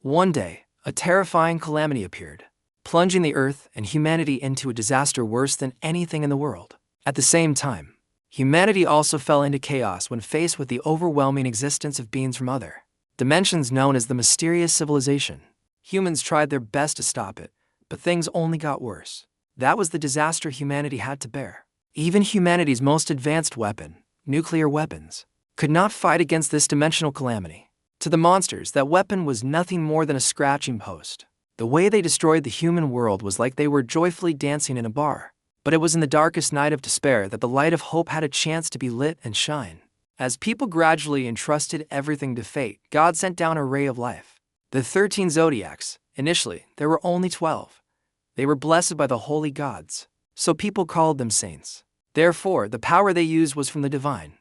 One day, a terrifying calamity appeared, plunging the Earth and humanity into a disaster worse than anything in the world. At the same time, humanity also fell into chaos when faced with the overwhelming existence of beings from other dimensions known as the mysterious civilization. Humans tried their best to stop it, but things only got worse. That was the disaster humanity had to bear. Even humanity's most advanced weapon, nuclear weapons, could not fight against this dimensional calamity. To the monsters, that weapon was nothing more than a scratching post. The way they destroyed the human world was like they were joyfully dancing in a bar. But it was in the darkest night of despair that the light of hope had a chance to be lit and shine. As people gradually entrusted everything to fate, God sent down a ray of life. The 13 zodiacs. Initially, there were only 12. They were blessed by the holy gods, so people called them saints. Therefore, the power they used was from the divine.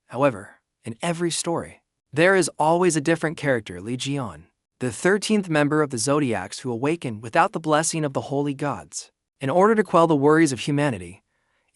However, in every story, there is always a different character, Liion, the 13th member of the zodiacs who awakened without the blessing of the holy gods. In order to quell the worries of humanity,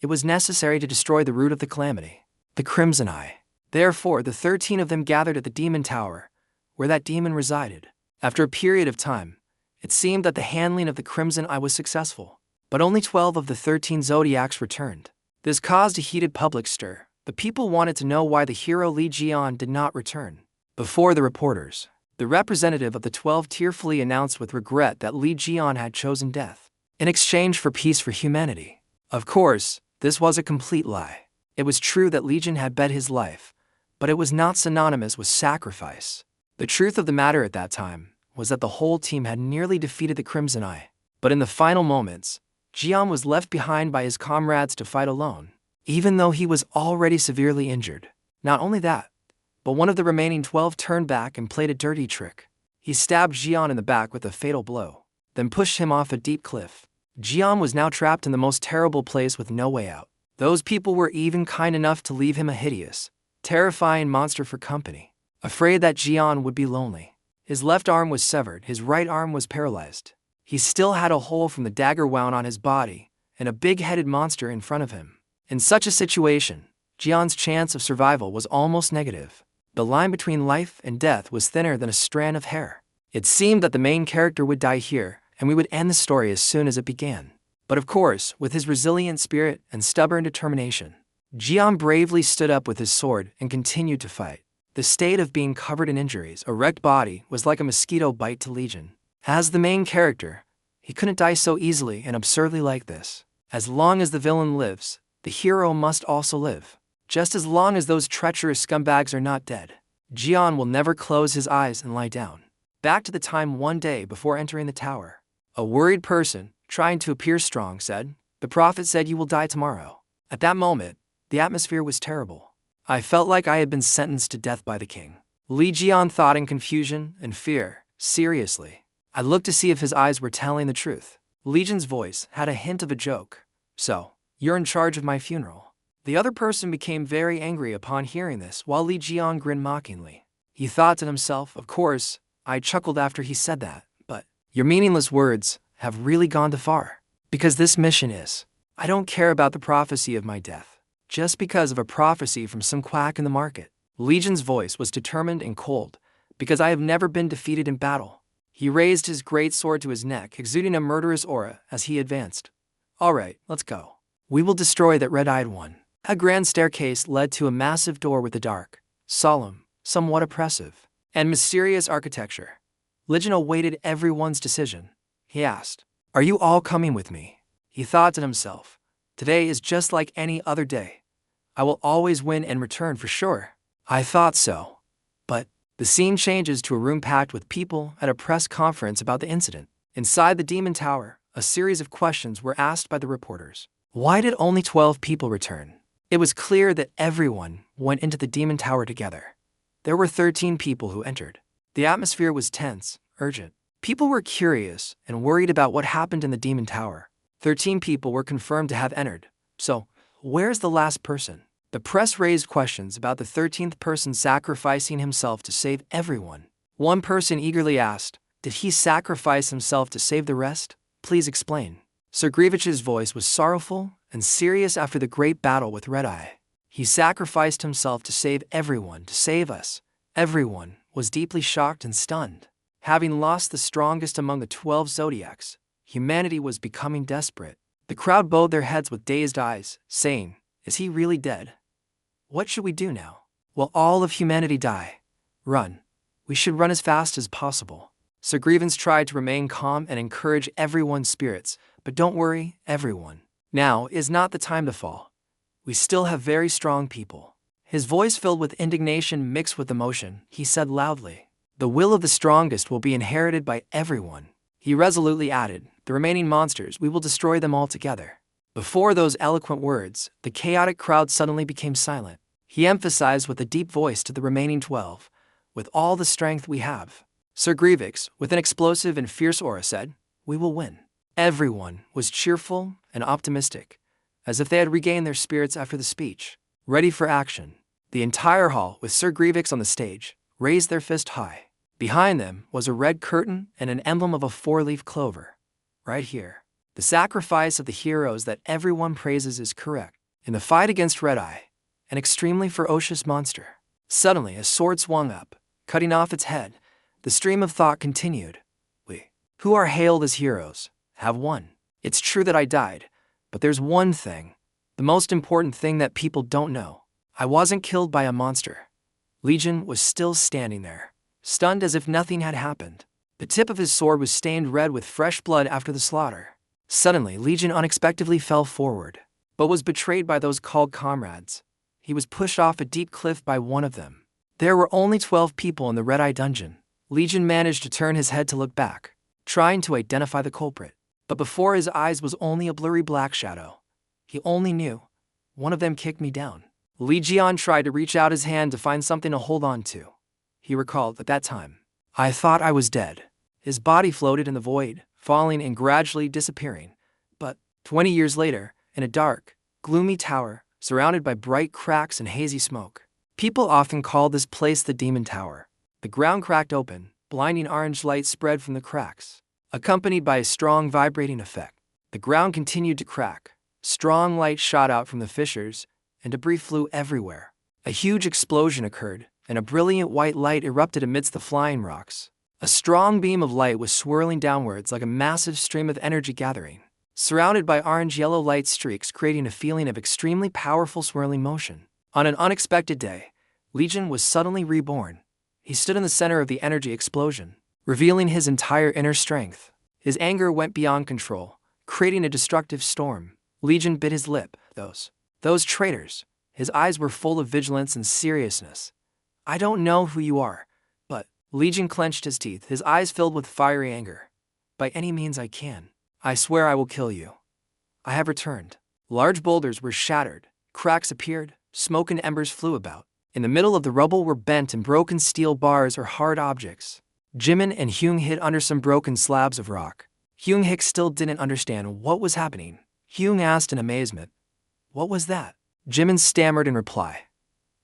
it was necessary to destroy the root of the calamity, the Crimson Eye. Therefore, the 13 of them gathered at the demon tower, where that demon resided. After a period of time, it seemed that the handling of the Crimson Eye was successful, but only 12 of the 13 zodiacs returned. This caused a heated public stir. The people wanted to know why the hero Liion did not return. Before the reporters, the representative of the 12 tearfully announced with regret that Liion had chosen death in exchange for peace for humanity. Of course, this was a complete lie. It was true that Liion had bet his life, but it was not synonymous with sacrifice. The truth of the matter at that time was that the whole team had nearly defeated the Crimson Eye. But in the final moments, Liion was left behind by his comrades to fight alone, even though he was already severely injured. Not only that, but one of the remaining 12 turned back and played a dirty trick. He stabbed Liion in the back with a fatal blow, then pushed him off a deep cliff. Liion was now trapped in the most terrible place with no way out. Those people were even kind enough to leave him a hideous, terrifying monster for company, afraid that Liion would be lonely. His left arm was severed, his right arm was paralyzed. He still had a hole from the dagger wound on his body, and a big-headed monster in front of him. In such a situation, Liion's chance of survival was almost negative. The line between life and death was thinner than a strand of hair. It seemed that the main character would die here, and we would end the story as soon as it began. But of course, with his resilient spirit and stubborn determination, Liion bravely stood up with his sword and continued to fight. The state of being covered in injuries, a wrecked body, was like a mosquito bite to Liion. As the main character, he couldn't die so easily and absurdly like this. As long as the villain lives, the hero must also live. Just as long as those treacherous scumbags are not dead, Liion will never close his eyes and lie down. Back to the time one day before entering the tower. A worried person, trying to appear strong, said, "The prophet said you will die tomorrow." At that moment, the atmosphere was terrible. I felt like I had been sentenced to death by the king. Liion thought in confusion and fear. Seriously. I looked to see if his eyes were telling the truth. Liion's voice had a hint of a joke. "So, you're in charge of my funeral." The other person became very angry upon hearing this, while Liion grinned mockingly. He thought to himself, of course, I chuckled after he said that, but your meaningless words have really gone too far. Because this mission is, I don't care about the prophecy of my death, just because of a prophecy from some quack in the market. Liion's voice was determined and cold, because I have never been defeated in battle. He raised his great sword to his neck, exuding a murderous aura as he advanced. All right, let's go. We will destroy that red-eyed one. A grand staircase led to a massive door with a dark, solemn, somewhat oppressive, and mysterious architecture. Liion awaited everyone's decision. He asked, "Are you all coming with me?" He thought to himself, "Today is just like any other day. I will always win and return for sure." I thought so. But the scene changes to a room packed with people at a press conference about the incident. Inside the demon tower, a series of questions were asked by the reporters. Why did only 12 people return? It was clear that everyone went into the demon tower together. There were 13 people who entered. The atmosphere was tense, urgent. People were curious and worried about what happened in the demon tower. 13 people were confirmed to have entered. So, where's the last person? The press raised questions about the 13th person sacrificing himself to save everyone. One person eagerly asked, "Did he sacrifice himself to save the rest? Please explain." Sir Grievich's voice was sorrowful and serious after the great battle with Red Eye. He sacrificed himself to save everyone, to save us. Everyone was deeply shocked and stunned. Having lost the strongest among the 12 zodiacs, humanity was becoming desperate. The crowd bowed their heads with dazed eyes, saying, "Is he really dead? What should we do now? Will all of humanity die? Run. We should run as fast as possible." Sir Grievance tried to remain calm and encourage everyone's spirits, but don't worry, everyone. Now is not the time to fall. We still have very strong people. His voice filled with indignation mixed with emotion, he said loudly. The will of the strongest will be inherited by everyone. He resolutely added, "The remaining monsters, we will destroy them all together." Before those eloquent words, the chaotic crowd suddenly became silent. He emphasized with a deep voice to the remaining 12, "With all the strength we have." Sir Grievance, with an explosive and fierce aura, said, "We will win." Everyone was cheerful and optimistic, as if they had regained their spirits after the speech, ready for action. The entire hall, with Sir Grievance on the stage, raised their fist high. Behind them was a red curtain and an emblem of a 4-leaf clover. Right here. The sacrifice of the heroes that everyone praises is correct. In the fight against Red Eye, an extremely ferocious monster. Suddenly, a sword swung up, cutting off its head. The stream of thought continued. We, who are hailed as heroes, have won. It's true that I died, but there's one thing, the most important thing that people don't know. I wasn't killed by a monster. Liion was still standing there, stunned as if nothing had happened. The tip of his sword was stained red with fresh blood after the slaughter. Suddenly, Liion unexpectedly fell forward, but was betrayed by those called comrades. He was pushed off a deep cliff by one of them. There were only 12 people in the Red Eye dungeon. Liion managed to turn his head to look back, trying to identify the culprit. But before his eyes was only a blurry black shadow. He only knew, one of them kicked me down. Liion tried to reach out his hand to find something to hold on to. He recalled at that time, "I thought I was dead." His body floated in the void, falling and gradually disappearing. But 20 years later, in a dark, gloomy tower, surrounded by bright cracks and hazy smoke, people often call this place the Demon Tower. The ground cracked open, blinding orange light spread from the cracks, accompanied by a strong vibrating effect. The ground continued to crack. Strong light shot out from the fissures, and debris flew everywhere. A huge explosion occurred, and a brilliant white light erupted amidst the flying rocks. A strong beam of light was swirling downwards like a massive stream of energy gathering, surrounded by orange-yellow light streaks creating a feeling of extremely powerful swirling motion. On an unexpected day, Liion was suddenly reborn. He stood in the center of the energy explosion, revealing his entire inner strength. His anger went beyond control, creating a destructive storm. Liion bit his lip. Those traitors. His eyes were full of vigilance and seriousness. "I don't know who you are, but..." Liion clenched his teeth, his eyes filled with fiery anger. "By any means I can. I swear I will kill you. I have returned." Large boulders were shattered, cracks appeared, smoke and embers flew about. In the middle of the rubble were bent and broken steel bars or hard objects. Jimin and Hyung hid under some broken slabs of rock. Hyung Hik still didn't understand what was happening. Hyung asked in amazement, "What was that?" Jimin stammered in reply,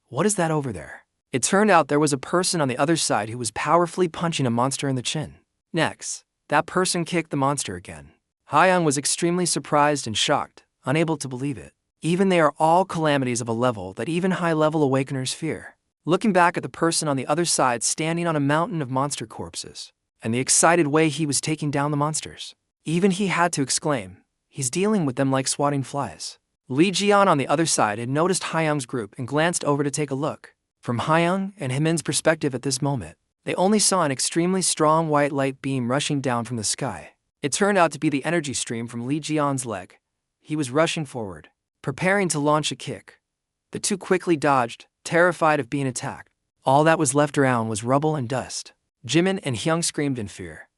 "What is that over there?" It turned out there was a person on the other side who was powerfully punching a monster in the chin. Next, that person kicked the monster again. Hyung was extremely surprised and shocked, unable to believe it. Even they are all calamities of a level that even high-level awakeners fear. Looking back at the person on the other side standing on a mountain of monster corpses, and the excited way he was taking down the monsters, even he had to exclaim, "He's dealing with them like swatting flies." Liion on the other side had noticed Hyung's group and glanced over to take a look. From Hyung and Himin's perspective at this moment, they only saw an extremely strong white light beam rushing down from the sky. It turned out to be the energy stream from Liion's leg. He was rushing forward, preparing to launch a kick. The two quickly dodged, terrified of being attacked. All that was left around was rubble and dust. Jimin and Hyung screamed in fear.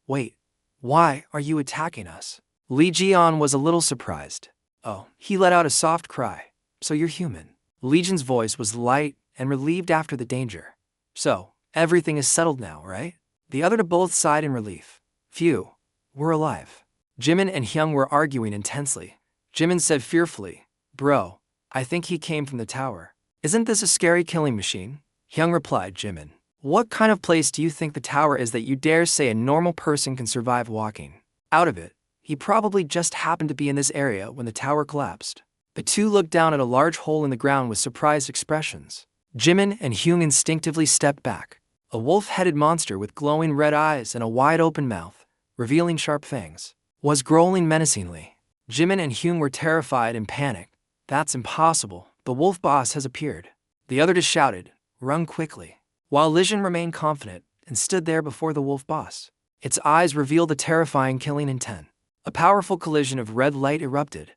"Wait, why are you attacking us?" Liion was a little surprised. "Oh," he let out a soft cry, "so you're human." Legion's voice was light and relieved after the danger. "So, everything is settled now, right?" The other both sighed in relief. "Phew, we're alive." Jimin and Hyung were arguing intensely. Jimin said fearfully, "Bro, I think he came from the tower. Isn't this a scary killing machine?" Hyung replied, "Jimin, what kind of place do you think the tower is that you dare say a normal person can survive walking out of it? He probably just happened to be in this area when the tower collapsed." The two looked down at a large hole in the ground with surprised expressions. Jimin and Hyung instinctively stepped back. A wolf-headed monster with glowing red eyes and a wide-open mouth, revealing sharp fangs, was growling menacingly. Jimin and Hyung were terrified and panicked. That's impossible. The wolf boss has appeared. The other just shouted, run quickly. While Liion remained confident and stood there before the wolf boss. Its eyes revealed a terrifying killing intent. A powerful collision of red light erupted.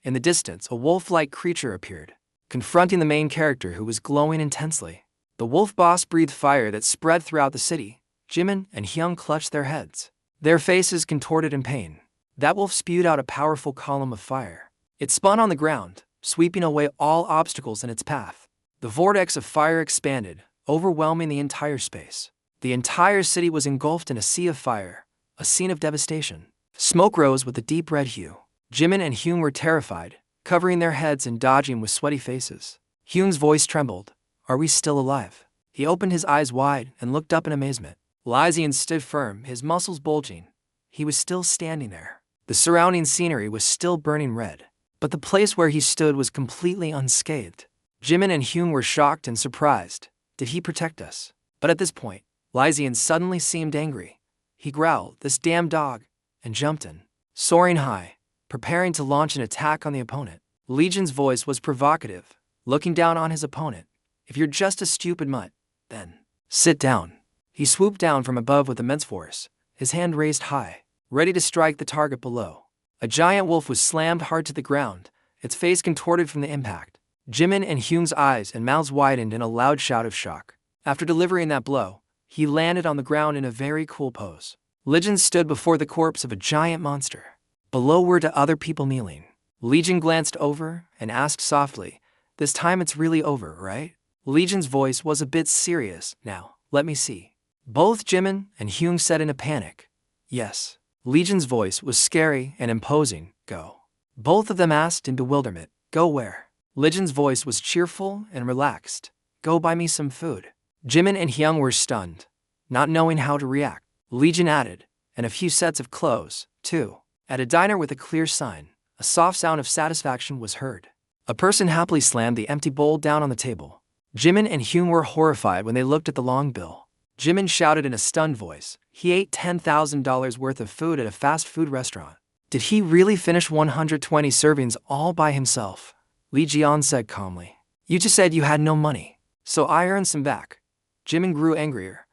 In the distance, a wolf-like creature appeared, confronting the main character who was glowing intensely. The wolf boss breathed fire that spread throughout the city. Jimin and Hyung clutched their heads, their faces contorted in pain. That wolf spewed out a powerful column of fire. It spun on the ground, sweeping away all obstacles in its path. The vortex of fire expanded, overwhelming the entire space. The entire city was engulfed in a sea of fire, a scene of devastation. Smoke rose with a deep red hue. Jimin and Hyung were terrified, covering their heads and dodging with sweaty faces. Hyung's voice trembled. Are we still alive? He opened his eyes wide and looked up in amazement. Liion stood firm, his muscles bulging. He was still standing there. The surrounding scenery was still burning red, but the place where he stood was completely unscathed. Jimin and Hyung were shocked and surprised. Did he protect us? But at this point, Liion suddenly seemed angry. He growled, this damn dog, and jumped in, soaring high, preparing to launch an attack on the opponent. Legion's voice was provocative, looking down on his opponent. If you're just a stupid mutt, then sit down. He swooped down from above with immense force, his hand raised high, ready to strike the target below. A giant wolf was slammed hard to the ground, its face contorted from the impact. Jimin and Hyung's eyes and mouths widened in a loud shout of shock. After delivering that blow, he landed on the ground in a very cool pose. Liion stood before the corpse of a giant monster. Below were the other people kneeling. Liion glanced over and asked softly, this time it's really over, right? Legion's voice was a bit serious. Now, let me see. Both Jimin and Hyung said in a panic, yes. Legion's voice was scary and imposing. Go. Both of them asked in bewilderment, go where? Legion's voice was cheerful and relaxed. Go buy me some food. Jimin and Hyung were stunned, not knowing how to react. Liion added, and a few sets of clothes, too. At a diner with a clear sign, a soft sound of satisfaction was heard. A person happily slammed the empty bowl down on the table. Jimin and Hyung were horrified when they looked at the long bill. Jimin shouted in a stunned voice. He ate $10,000 worth of food at a fast food restaurant. Did he really finish 120 servings all by himself? Liion said calmly. You just said you had no money, so I earned some back. Jimin grew angrier.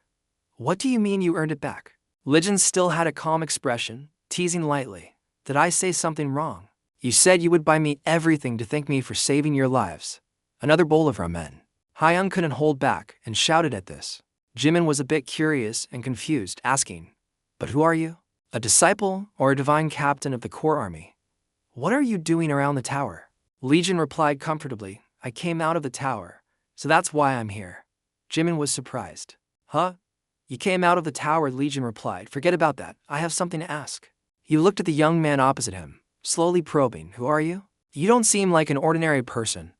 What do you mean you earned it back? Liion still had a calm expression, teasing lightly. Did I say something wrong? You said you would buy me everything to thank me for saving your lives. Another bowl of ramen. Hyung couldn't hold back and shouted at this. Jimin was a bit curious and confused, asking, but who are you? A disciple or a divine captain of the core army? What are you doing around the tower? Liion replied comfortably, I came out of the tower, so that's why I'm here. Jimin was surprised. Huh? You came out of the tower, Liion replied. Forget about that, I have something to ask. He looked at the young man opposite him, slowly probing, who are you? You don't seem like an ordinary person.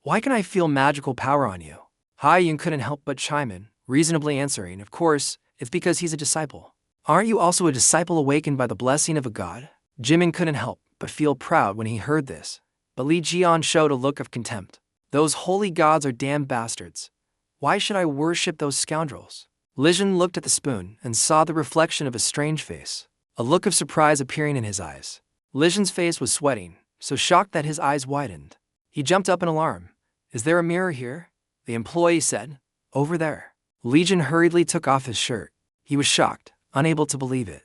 Why can I feel magical power on you? Hyung couldn't help but chime in, reasonably answering, of course, it's because he's a disciple. Aren't you also a disciple awakened by the blessing of a god? Jimin couldn't help but feel proud when he heard this, but Liion showed a look of contempt. Those holy gods are damn bastards. Why should I worship those scoundrels? Liion looked at the spoon and saw the reflection of a strange face, a look of surprise appearing in his eyes. Lion's face was sweating, so shocked that his eyes widened. He jumped up in alarm. Is there a mirror here? The employee said. Over there. Liion hurriedly took off his shirt. He was shocked, unable to believe it.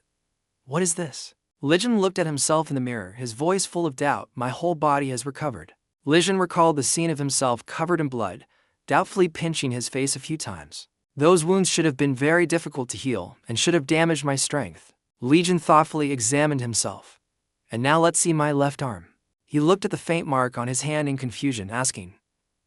What is this? Liion looked at himself in the mirror, his voice full of doubt. My whole body has recovered. Liion recalled the scene of himself covered in blood, doubtfully pinching his face a few times. Those wounds should have been very difficult to heal and should have damaged my strength. Liion thoughtfully examined himself. And now let's see my left arm. He looked at the faint mark on his hand in confusion, asking,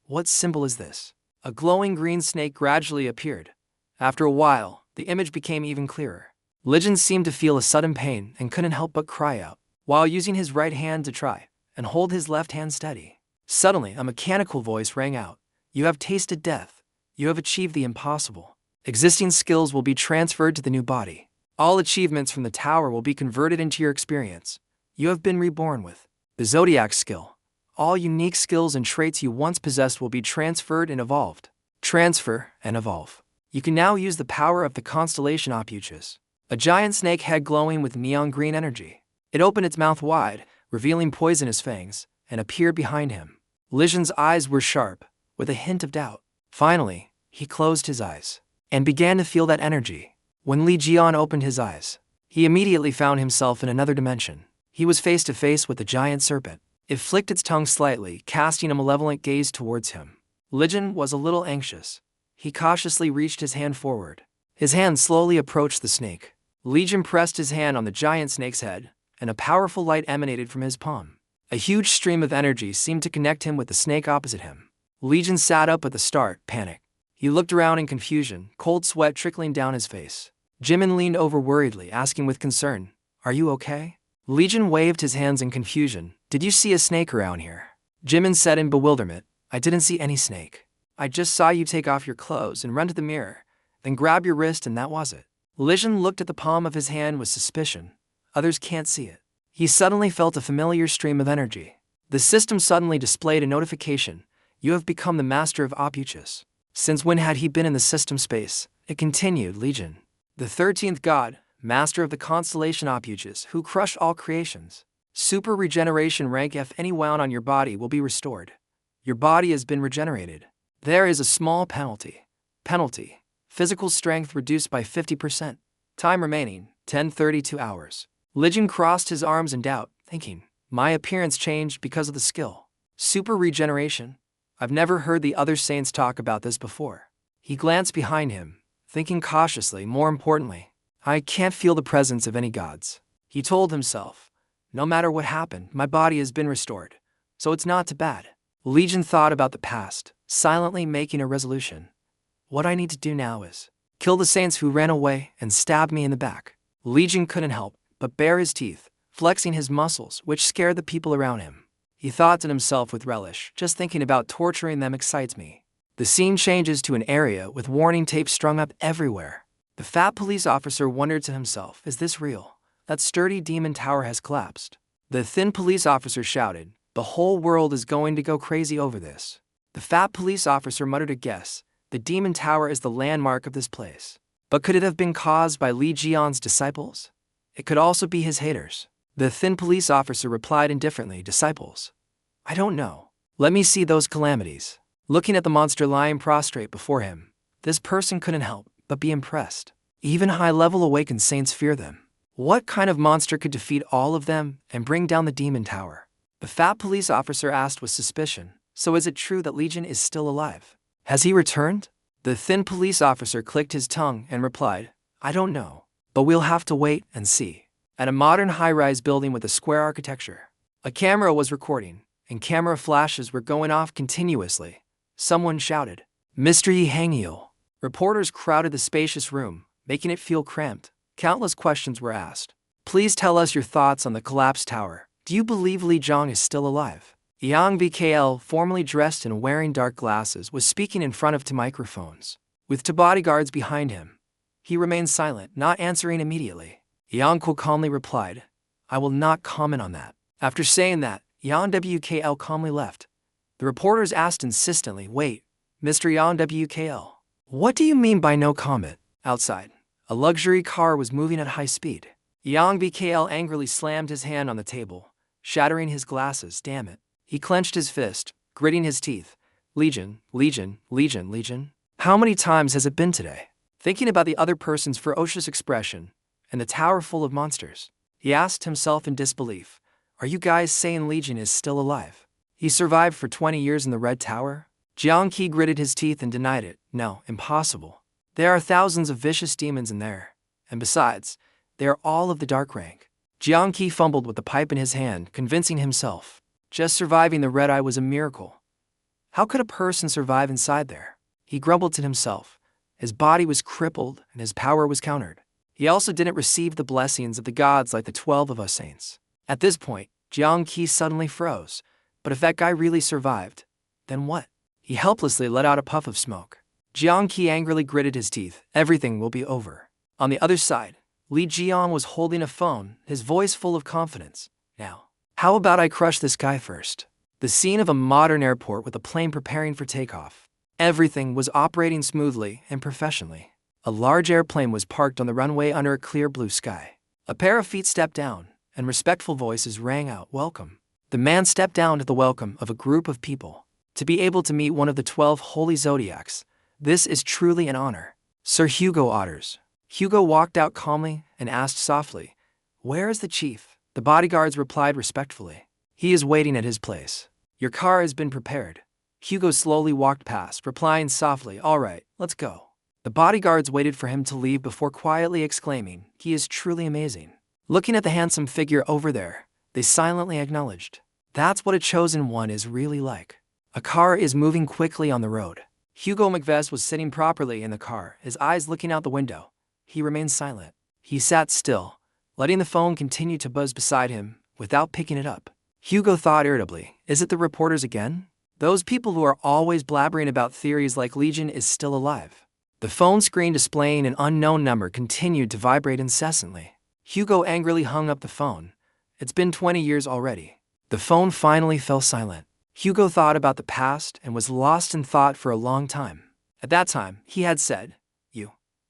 what symbol is this? A glowing green snake gradually appeared. After a while, the image became even clearer. Liion seemed to feel a sudden pain and couldn't help but cry out, while using his right hand to try and hold his left hand steady. Suddenly, a mechanical voice rang out. You have tasted death. You have achieved the impossible. Existing skills will be transferred to the new body. All achievements from the tower will be converted into your experience. You have been reborn with the zodiac skill. All unique skills and traits you once possessed will be transferred and evolved. Transfer and evolve. You can now use the power of the constellation opuchus, a giant snake head glowing with neon green energy. It opened its mouth wide, revealing poisonous fangs, and appeared behind him. Lion's eyes were sharp, with a hint of doubt. Finally, he closed his eyes and began to feel that energy. When Liion opened his eyes, he immediately found himself in another dimension. He was face to face with a giant serpent. It flicked its tongue slightly, casting a malevolent gaze towards him. Liion was a little anxious. He cautiously reached his hand forward. His hand slowly approached the snake. Liion pressed his hand on the giant snake's head, and a powerful light emanated from his palm. A huge stream of energy seemed to connect him with the snake opposite him. Liion sat up at the start, panicked. He looked around in confusion, cold sweat trickling down his face. Jimin leaned over worriedly, asking with concern, "Are you okay?" Liion waved his hands in confusion. "Did you see a snake around here?" Jimin said in bewilderment, "I didn't see any snake. I just saw you take off your clothes and run to the mirror, then grab your wrist and that was it." Liion looked at the palm of his hand with suspicion. Others can't see it. He suddenly felt a familiar stream of energy. The system suddenly displayed a notification. "You have become the master of opuchus." Since when had he been in the system space? It continued, Liion, the 13th god, master of the constellation opuchus, who crushed all creations. Super regeneration rank if any wound on your body will be restored. Your body has been regenerated. There is a small penalty. Physical strength reduced by 50%. Time remaining, 10:32 hours. Liion crossed his arms in doubt, thinking, my appearance changed because of the skill. Super regeneration? I've never heard the other saints talk about this before. He glanced behind him, thinking cautiously, more importantly, I can't feel the presence of any gods. He told himself, no matter what happened, my body has been restored, so it's not too bad. Liion thought about the past, silently making a resolution. What I need to do now is kill the saints who ran away and stabbed me in the back. Liion couldn't help but bare his teeth, flexing his muscles, which scared the people around him. He thought to himself with relish, just thinking about torturing them excites me. The scene changes to an area with warning tape strung up everywhere. The fat police officer wondered to himself, is this real? That sturdy demon tower has collapsed. The thin police officer shouted, the whole world is going to go crazy over this. The fat police officer muttered a guess, the demon tower is the landmark of this place. But could it have been caused by Liion's disciples? It could also be his haters. The thin police officer replied indifferently, disciples? I don't know. Let me see those calamities. Looking at the monster lying prostrate before him, this person couldn't help but be impressed. Even high-level awakened saints fear them. What kind of monster could defeat all of them and bring down the demon tower? The fat police officer asked with suspicion, so is it true that Liion is still alive? Has he returned? The thin police officer clicked his tongue and replied, I don't know, but we'll have to wait and see. At a modern high-rise building with a square architecture, a camera was recording, and camera flashes were going off continuously. Someone shouted, Mr. Yi Hangil. Reporters crowded the spacious room, making it feel cramped. Countless questions were asked. Please tell us your thoughts on the collapsed tower. Do you believe Liion is still alive? Yang VKL, formally dressed and wearing dark glasses, was speaking in front of two microphones. With two bodyguards behind him, he remained silent, not answering immediately. Yang calmly replied, I will not comment on that. After saying that, Yang WKL calmly left. The reporters asked insistently, wait, Mr. Yang WKL, what do you mean by no comment? Outside, a luxury car was moving at high speed. Yang VKL angrily slammed his hand on the table, shattering his glasses, damn it. He clenched his fist, gritting his teeth. Liion. How many times has it been today? Thinking about the other person's ferocious expression, and the tower full of monsters, he asked himself in disbelief, are you guys saying Liion is still alive? He survived for 20 years in the Red Tower? Jiang Qi gritted his teeth and denied it. No, impossible. There are thousands of vicious demons in there. And besides, they are all of the dark rank. Jiang Qi fumbled with the pipe in his hand, convincing himself. Just surviving the red eye was a miracle. How could a person survive inside there? He grumbled to himself. His body was crippled and his power was countered. He also didn't receive the blessings of the gods like the 12 of us saints. At this point, Jiang Qi suddenly froze. But if that guy really survived, then what? He helplessly let out a puff of smoke. Jiang Qi angrily gritted his teeth. Everything will be over. On the other side, Liion was holding a phone, his voice full of confidence. Now, how about I crush this guy first? The scene of a modern airport with a plane preparing for takeoff. Everything was operating smoothly and professionally. A large airplane was parked on the runway under a clear blue sky. A pair of feet stepped down, and respectful voices rang out, "Welcome." The man stepped down to the welcome of a group of people. To be able to meet one of the 12 holy zodiacs, this is truly an honor. Sir Hugo Otters. Hugo walked out calmly and asked softly, "Where is the chief?" The bodyguards replied respectfully, "He is waiting at his place. Your car has been prepared." Hugo slowly walked past, replying softly, "All right, let's go." The bodyguards waited for him to leave before quietly exclaiming, "He is truly amazing." Looking at the handsome figure over there, they silently acknowledged, "That's what a chosen one is really like." A car is moving quickly on the road. Hugo Macbeth was sitting properly in the car, his eyes looking out the window. He remained silent. He sat still, letting the phone continue to buzz beside him without picking it up. Hugo thought irritably, "Is it the reporters again? Those people who are always blabbering about theories like Liion is still alive." The phone screen displaying an unknown number continued to vibrate incessantly. Hugo angrily hung up the phone. It's been 20 years already. The phone finally fell silent. Hugo thought about the past and was lost in thought for a long time. At that time, he had said,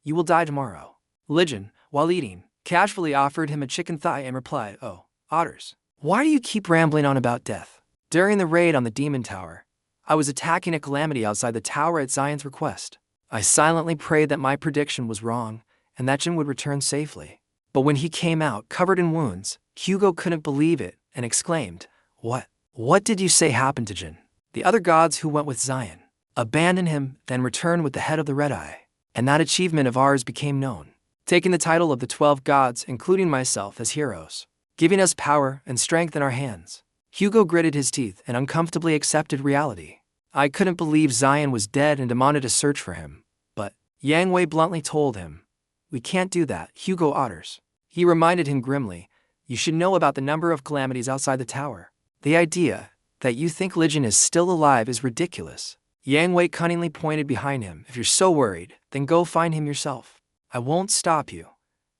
You will die tomorrow." Liion, while eating, casually offered him a chicken thigh and replied, "Oh, Otters, why do you keep rambling on about death? During the raid on the Demon Tower, I was attacking a calamity outside the tower at Zion's request. I silently prayed that my prediction was wrong and that Jin would return safely. But when he came out covered in wounds, Hugo couldn't believe it and exclaimed, What did you say happened to Jin? The other gods who went with Zion abandoned him, then returned with the head of the Red Eye. And that achievement of ours became known, taking the title of the 12 gods, including myself, as heroes, giving us power and strength in our hands." Hugo gritted his teeth and uncomfortably accepted reality. "I couldn't believe Zion was dead and demanded a search for him. But," Yang Wei bluntly told him, "we can't do that, Hugo Otters." He reminded him grimly, "You should know about the number of calamities outside the tower. The idea that you think Liion is still alive is ridiculous." Yang Wei cunningly pointed behind him, "If you're so worried, then go find him yourself. I won't stop you.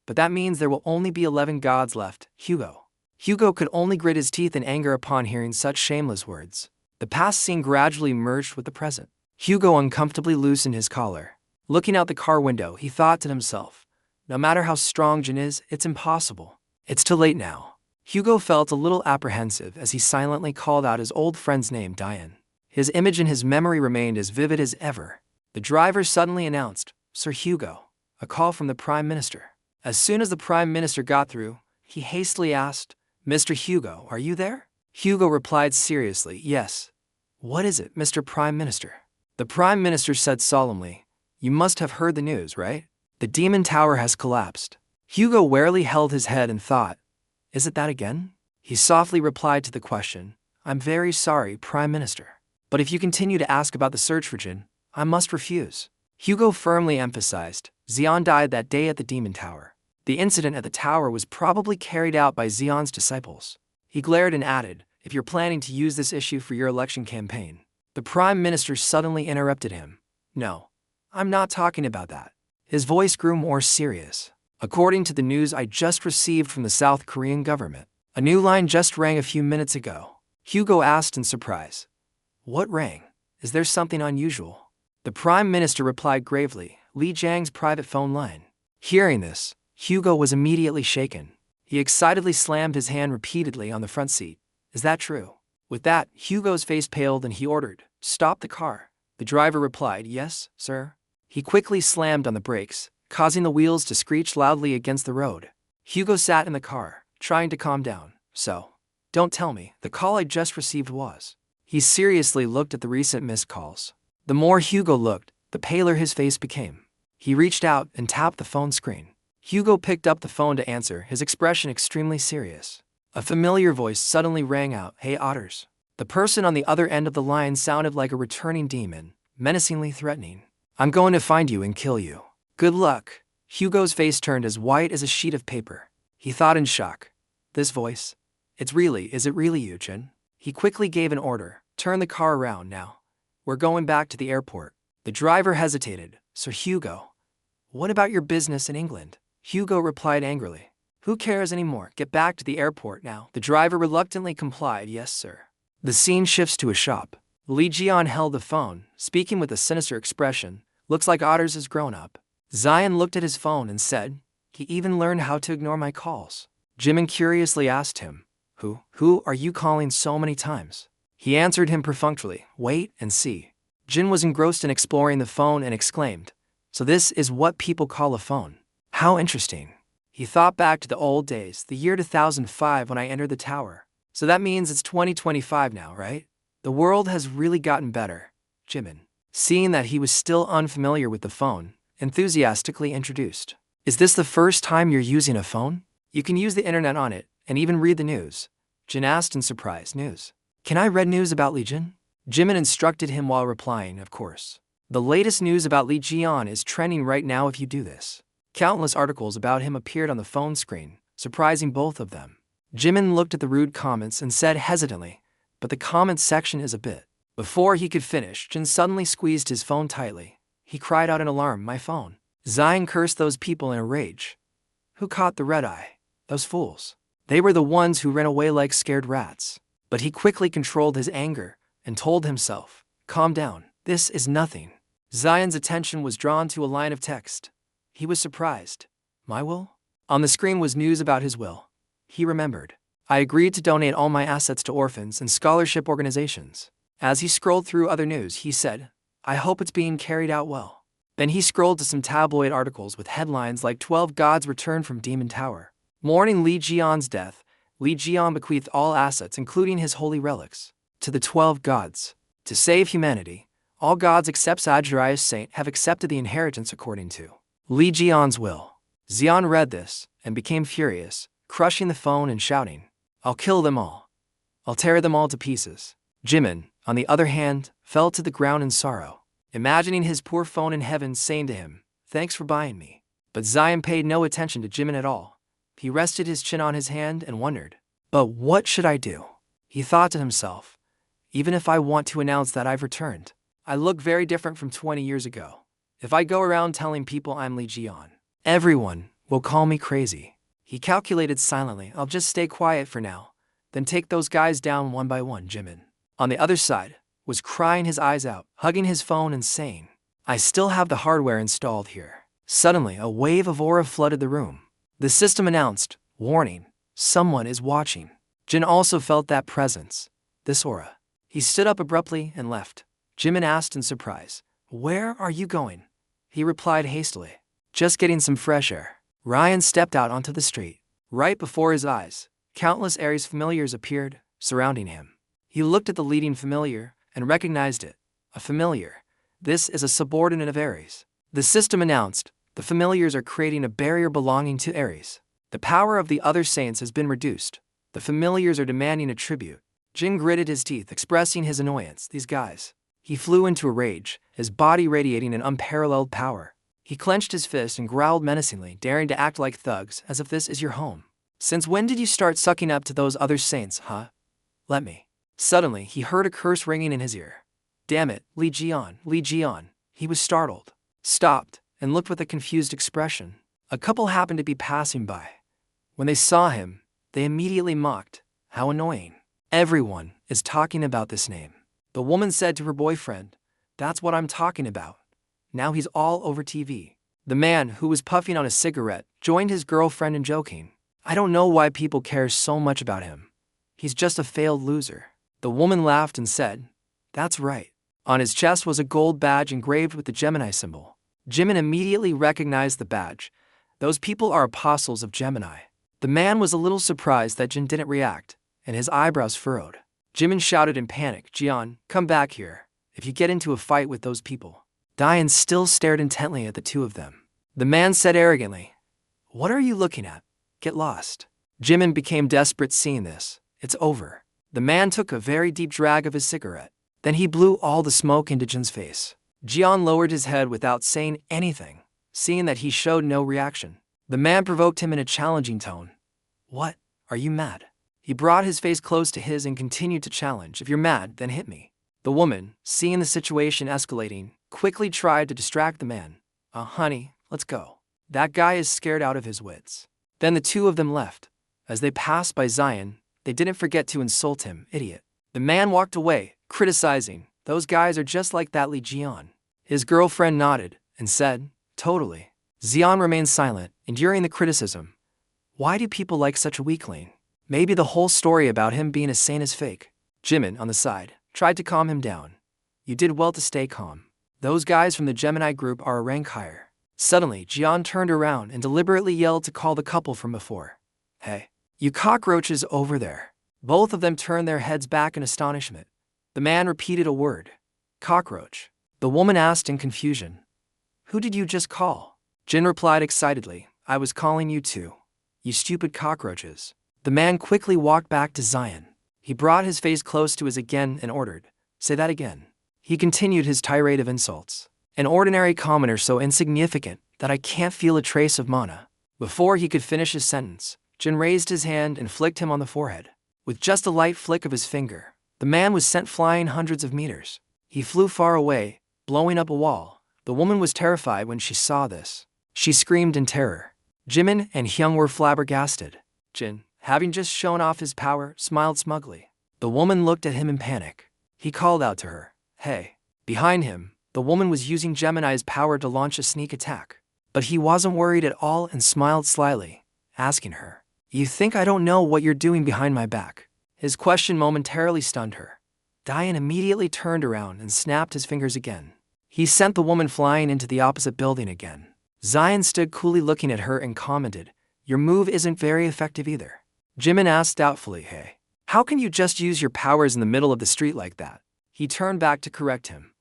But that means there will only be 11 gods left, Hugo." Hugo could only grit his teeth in anger upon hearing such shameless words. The past scene gradually merged with the present. Hugo uncomfortably loosened his collar. Looking out the car window, he thought to himself, "No matter how strong Jin is, it's impossible. It's too late now." Hugo felt a little apprehensive as he silently called out his old friend's name, Diane. His image in his memory remained as vivid as ever. The driver suddenly announced, "Sir Hugo, a call from the Prime Minister." As soon as the Prime Minister got through, he hastily asked, "Mr. Hugo, are you there?" Hugo replied seriously, "Yes." "What is it, Mr. Prime Minister?" The Prime Minister said solemnly, "You must have heard the news, right? The Demon Tower has collapsed." Hugo warily held his head and thought, "Is it that again?" He softly replied to the question, "I'm very sorry, Prime Minister. But if you continue to ask about the search for Jin, I must refuse." Hugo firmly emphasized, "Xion died that day at the Demon Tower. The incident at the tower was probably carried out by Xion's disciples." He glared and added, "If you're planning to use this issue for your election campaign." The Prime Minister suddenly interrupted him. "No, I'm not talking about that." His voice grew more serious. "According to the news I just received from the South Korean government, a new line just rang a few minutes ago." Hugo asked in surprise, "What rang? Is there something unusual?" The Prime Minister replied gravely, "Li Jiang's private phone line." Hearing this, Hugo was immediately shaken. He excitedly slammed his hand repeatedly on the front seat. "Is that true?" With that, Hugo's face paled and he ordered, "Stop the car." The driver replied, "Yes, sir." He quickly slammed on the brakes, causing the wheels to screech loudly against the road. Hugo sat in the car, trying to calm down. "So, don't tell me, the call I just received was..." He seriously looked at the recent missed calls. The more Hugo looked, the paler his face became. He reached out and tapped the phone screen. Hugo picked up the phone to answer, his expression extremely serious. A familiar voice suddenly rang out, "Hey Otters." The person on the other end of the line sounded like a returning demon, menacingly threatening. "I'm going to find you and kill you. Good luck." Hugo's face turned as white as a sheet of paper. He thought in shock, "This voice? Is it really you, Jin?" He quickly gave an order, "Turn the car around now. We're going back to the airport." The driver hesitated, "Sir Hugo, what about your business in England?" Hugo replied angrily, "Who cares anymore? Get back to the airport now." The driver reluctantly complied, "Yes, sir." The scene shifts to a shop. Liion held the phone, speaking with a sinister expression. Looks like Otters has grown up. Zion looked at his phone and said, he even learned how to ignore my calls. Jimin curiously asked him, Who are you calling so many times? He answered him perfunctorily, wait and see. Jin was engrossed in exploring the phone and exclaimed, so this is what people call a phone. How interesting. He thought back to the old days, the year 2005 when I entered the tower. So that means it's 2025 now, right? The world has really gotten better. Jimin, seeing that he was still unfamiliar with the phone, enthusiastically introduced. Is this the first time you're using a phone? You can use the internet on it, and even read the news. Jin asked in surprise. News? Can I read news about Liion? Jimin instructed him while replying, of course. The latest news about Liion is trending right now if you do this. Countless articles about him appeared on the phone screen, surprising both of them. Jimin looked at the rude comments and said hesitantly, but the comments section is a bit. Before he could finish, Jin suddenly squeezed his phone tightly. He cried out in alarm, my phone. Zion cursed those people in a rage. Who caught the red eye? Those fools. They were the ones who ran away like scared rats. But he quickly controlled his anger and told himself, calm down, this is nothing. Zion's attention was drawn to a line of text. He was surprised. My will? On the screen was news about his will. He remembered. I agreed to donate all my assets to orphans and scholarship organizations. As he scrolled through other news, he said, I hope it's being carried out well. Then he scrolled to some tabloid articles with headlines like 12 gods return from Demon Tower. Mourning Liion's death, Liion bequeathed all assets including his holy relics to the 12 gods. To save humanity, all gods except Sagittarius Saint have accepted the inheritance according to Liion's will. Zion read this and became furious, crushing the phone and shouting, I'll kill them all. I'll tear them all to pieces. Jimin, on the other hand, fell to the ground in sorrow, imagining his poor phone in heaven saying to him, thanks for buying me. But Zion paid no attention to Jimin at all. He rested his chin on his hand and wondered, but what should I do? He thought to himself, even if I want to announce that I've returned, I look very different from 20 years ago. If I go around telling people I'm Liion, everyone will call me crazy. He calculated silently, I'll just stay quiet for now, then take those guys down one by one. Jimin, on the other side, was crying his eyes out, hugging his phone and saying, I still have the hardware installed here. Suddenly, a wave of aura flooded the room. The system announced, warning, someone is watching. Jin also felt that presence, this aura. He stood up abruptly and left. Jimin asked in surprise, where are you going? He replied hastily, just getting some fresh air. Ryan stepped out onto the street. Right before his eyes, countless Aries familiars appeared, surrounding him. He looked at the leading familiar and recognized it. A familiar. This is a subordinate of Aries. The system announced, the familiars are creating a barrier belonging to Aries. The power of the other saints has been reduced. The familiars are demanding a tribute. Jin gritted his teeth, expressing his annoyance. These guys. He flew into a rage, his body radiating an unparalleled power. He clenched his fist and growled menacingly, daring to act like thugs, as if this is your home. Since when did you start sucking up to those other saints, huh? Let me. Suddenly, he heard a curse ringing in his ear. Damn it, Liion. He was startled, stopped, and looked with a confused expression. A couple happened to be passing by. When they saw him, they immediately mocked. How annoying. Everyone is talking about this name. The woman said to her boyfriend, that's what I'm talking about. Now he's all over TV. The man, who was puffing on a cigarette, joined his girlfriend in joking. I don't know why people care so much about him. He's just a failed loser. The woman laughed and said, that's right. On his chest was a gold badge engraved with the Gemini symbol. Jimin immediately recognized the badge. Those people are apostles of Gemini. The man was a little surprised that Jin didn't react, and his eyebrows furrowed. Jimin shouted in panic, Jian, come back here. If you get into a fight with those people. Diane still stared intently at the two of them. The man said arrogantly, what are you looking at? Get lost. Jimin became desperate seeing this. It's over. The man took a very deep drag of his cigarette. Then he blew all the smoke into Jin's face. Jian lowered his head without saying anything, seeing that he showed no reaction. The man provoked him in a challenging tone. What? Are you mad? He brought his face close to his and continued to challenge. If you're mad, then hit me. The woman, seeing the situation escalating, quickly tried to distract the man. Honey, let's go. That guy is scared out of his wits. Then the two of them left. As they passed by Zion, they didn't forget to insult him, idiot. The man walked away, criticizing, Those guys are just like that Liion. His girlfriend nodded and said, totally. Xian remained silent, enduring the criticism. Why do people like such a weakling? Maybe the whole story about him being a saint is fake. Jimin, on the side, tried to calm him down. You did well to stay calm. Those guys from the Gemini group are a rank higher. Suddenly, Jian turned around and deliberately yelled to call the couple from before. Hey, you cockroaches over there. Both of them turned their heads back in astonishment. The man repeated a word. Cockroach. The woman asked in confusion. Who did you just call? Jin replied excitedly, I was calling you too. You stupid cockroaches. The man quickly walked back to Xian. He brought his face close to his again and ordered, say that again. He continued his tirade of insults. An ordinary commoner so insignificant that I can't feel a trace of mana. Before he could finish his sentence, Jin raised his hand and flicked him on the forehead. With just a light flick of his finger, the man was sent flying hundreds of meters. He flew far away, blowing up a wall. The woman was terrified when she saw this. She screamed in terror. Jimin and Hyung were flabbergasted. Jin, having just shown off his power, smiled smugly. The woman looked at him in panic. He called out to her, hey. Behind him, the woman was using Gemini's power to launch a sneak attack. But he wasn't worried at all and smiled slyly, asking her, you think I don't know what you're doing behind my back? His question momentarily stunned her. Dian immediately turned around and snapped his fingers again. He sent the woman flying into the opposite building again. Xian stood coolly looking at her and commented, your move isn't very effective either. Jimin asked doubtfully, hey, how can you just use your powers in the middle of the street like that? He turned back to correct him.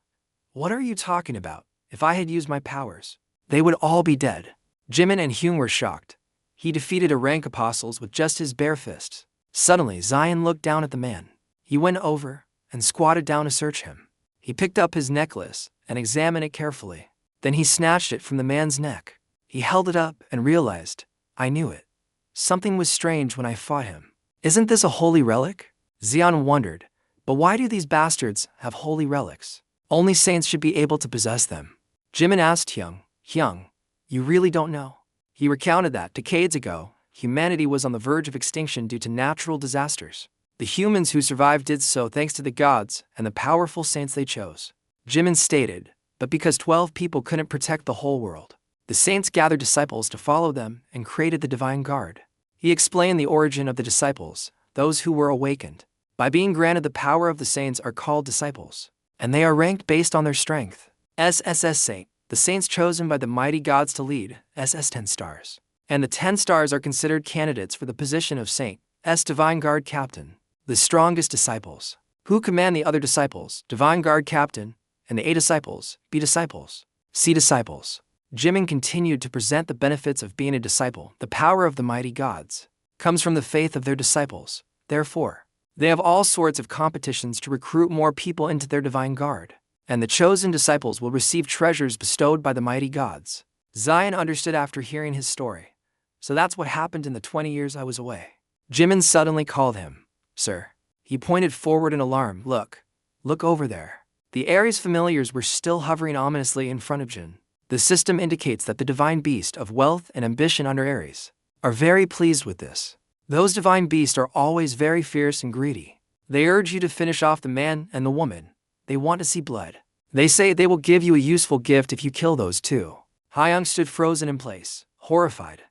What are you talking about? If I had used my powers, they would all be dead. Jimin and Hyung were shocked. He defeated a rank apostles with just his bare fists. Suddenly, Xian looked down at the man. He went over and squatted down to search him. He picked up his necklace and examined it carefully. Then he snatched it from the man's neck. He held it up and realized, I knew it. Something was strange when I fought him. Isn't this a holy relic? Xian wondered, but why do these bastards have holy relics? Only saints should be able to possess them. Jimin asked Hyung, you really don't know? He recounted that, decades ago, humanity was on the verge of extinction due to natural disasters. The humans who survived did so thanks to the gods and the powerful saints they chose. Jimin stated, but because 12 people couldn't protect the whole world, the saints gathered disciples to follow them and created the divine guard. He explained the origin of the disciples, those who were awakened. By being granted the power of the saints are called disciples, and they are ranked based on their strength. SSS Saint, the saints chosen by the mighty gods to lead, SS 10 stars. And the 10 stars are considered candidates for the position of Saint, S Divine Guard Captain, the strongest disciples, who command the other disciples, Divine Guard Captain, and the A disciples, B disciples, C disciples. Jimin continued to present the benefits of being a disciple. The power of the mighty gods comes from the faith of their disciples. Therefore, they have all sorts of competitions to recruit more people into their divine guard, and the chosen disciples will receive treasures bestowed by the mighty gods. Xian understood after hearing his story. So that's what happened in the 20 years I was away. Jimin suddenly called him, sir. He pointed forward in alarm. Look over there. The Aries familiars were still hovering ominously in front of Jin. The system indicates that the divine beast of wealth and ambition under Aries are very pleased with this. Those divine beasts are always very fierce and greedy. They urge you to finish off the man and the woman. They want to see blood. They say they will give you a useful gift if you kill those two. Hyung stood frozen in place, horrified.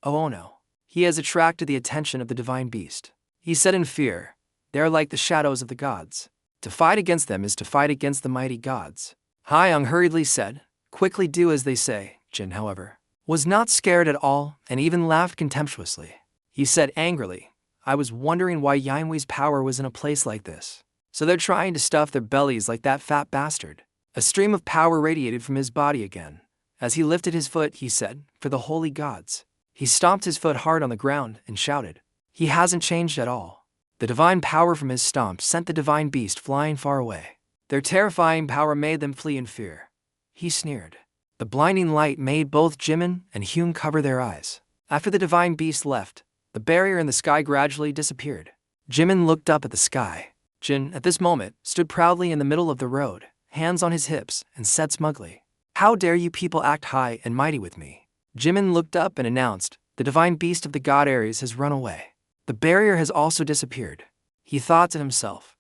Oh no. He has attracted the attention of the divine beast. He said in fear, they are like the shadows of the gods. To fight against them is to fight against the mighty gods. Hyung hurriedly said, quickly do as they say. Jin, however, was not scared at all and even laughed contemptuously. He said angrily, I was wondering why Yanwei's power was in a place like this. So they're trying to stuff their bellies like that fat bastard. A stream of power radiated from his body again. As he lifted his foot, he said, for the holy gods. He stomped his foot hard on the ground and shouted. He hasn't changed at all. The divine power from his stomp sent the divine beast flying far away. Their terrifying power made them flee in fear. He sneered. The blinding light made both Jimin and Hyun cover their eyes. After the divine beast left, the barrier in the sky gradually disappeared. Jimin looked up at the sky. Jin, at this moment, stood proudly in the middle of the road, hands on his hips, and said smugly, how dare you people act high and mighty with me? Jimin looked up and announced, the divine beast of the god Aries has run away. The barrier has also disappeared. He thought to himself,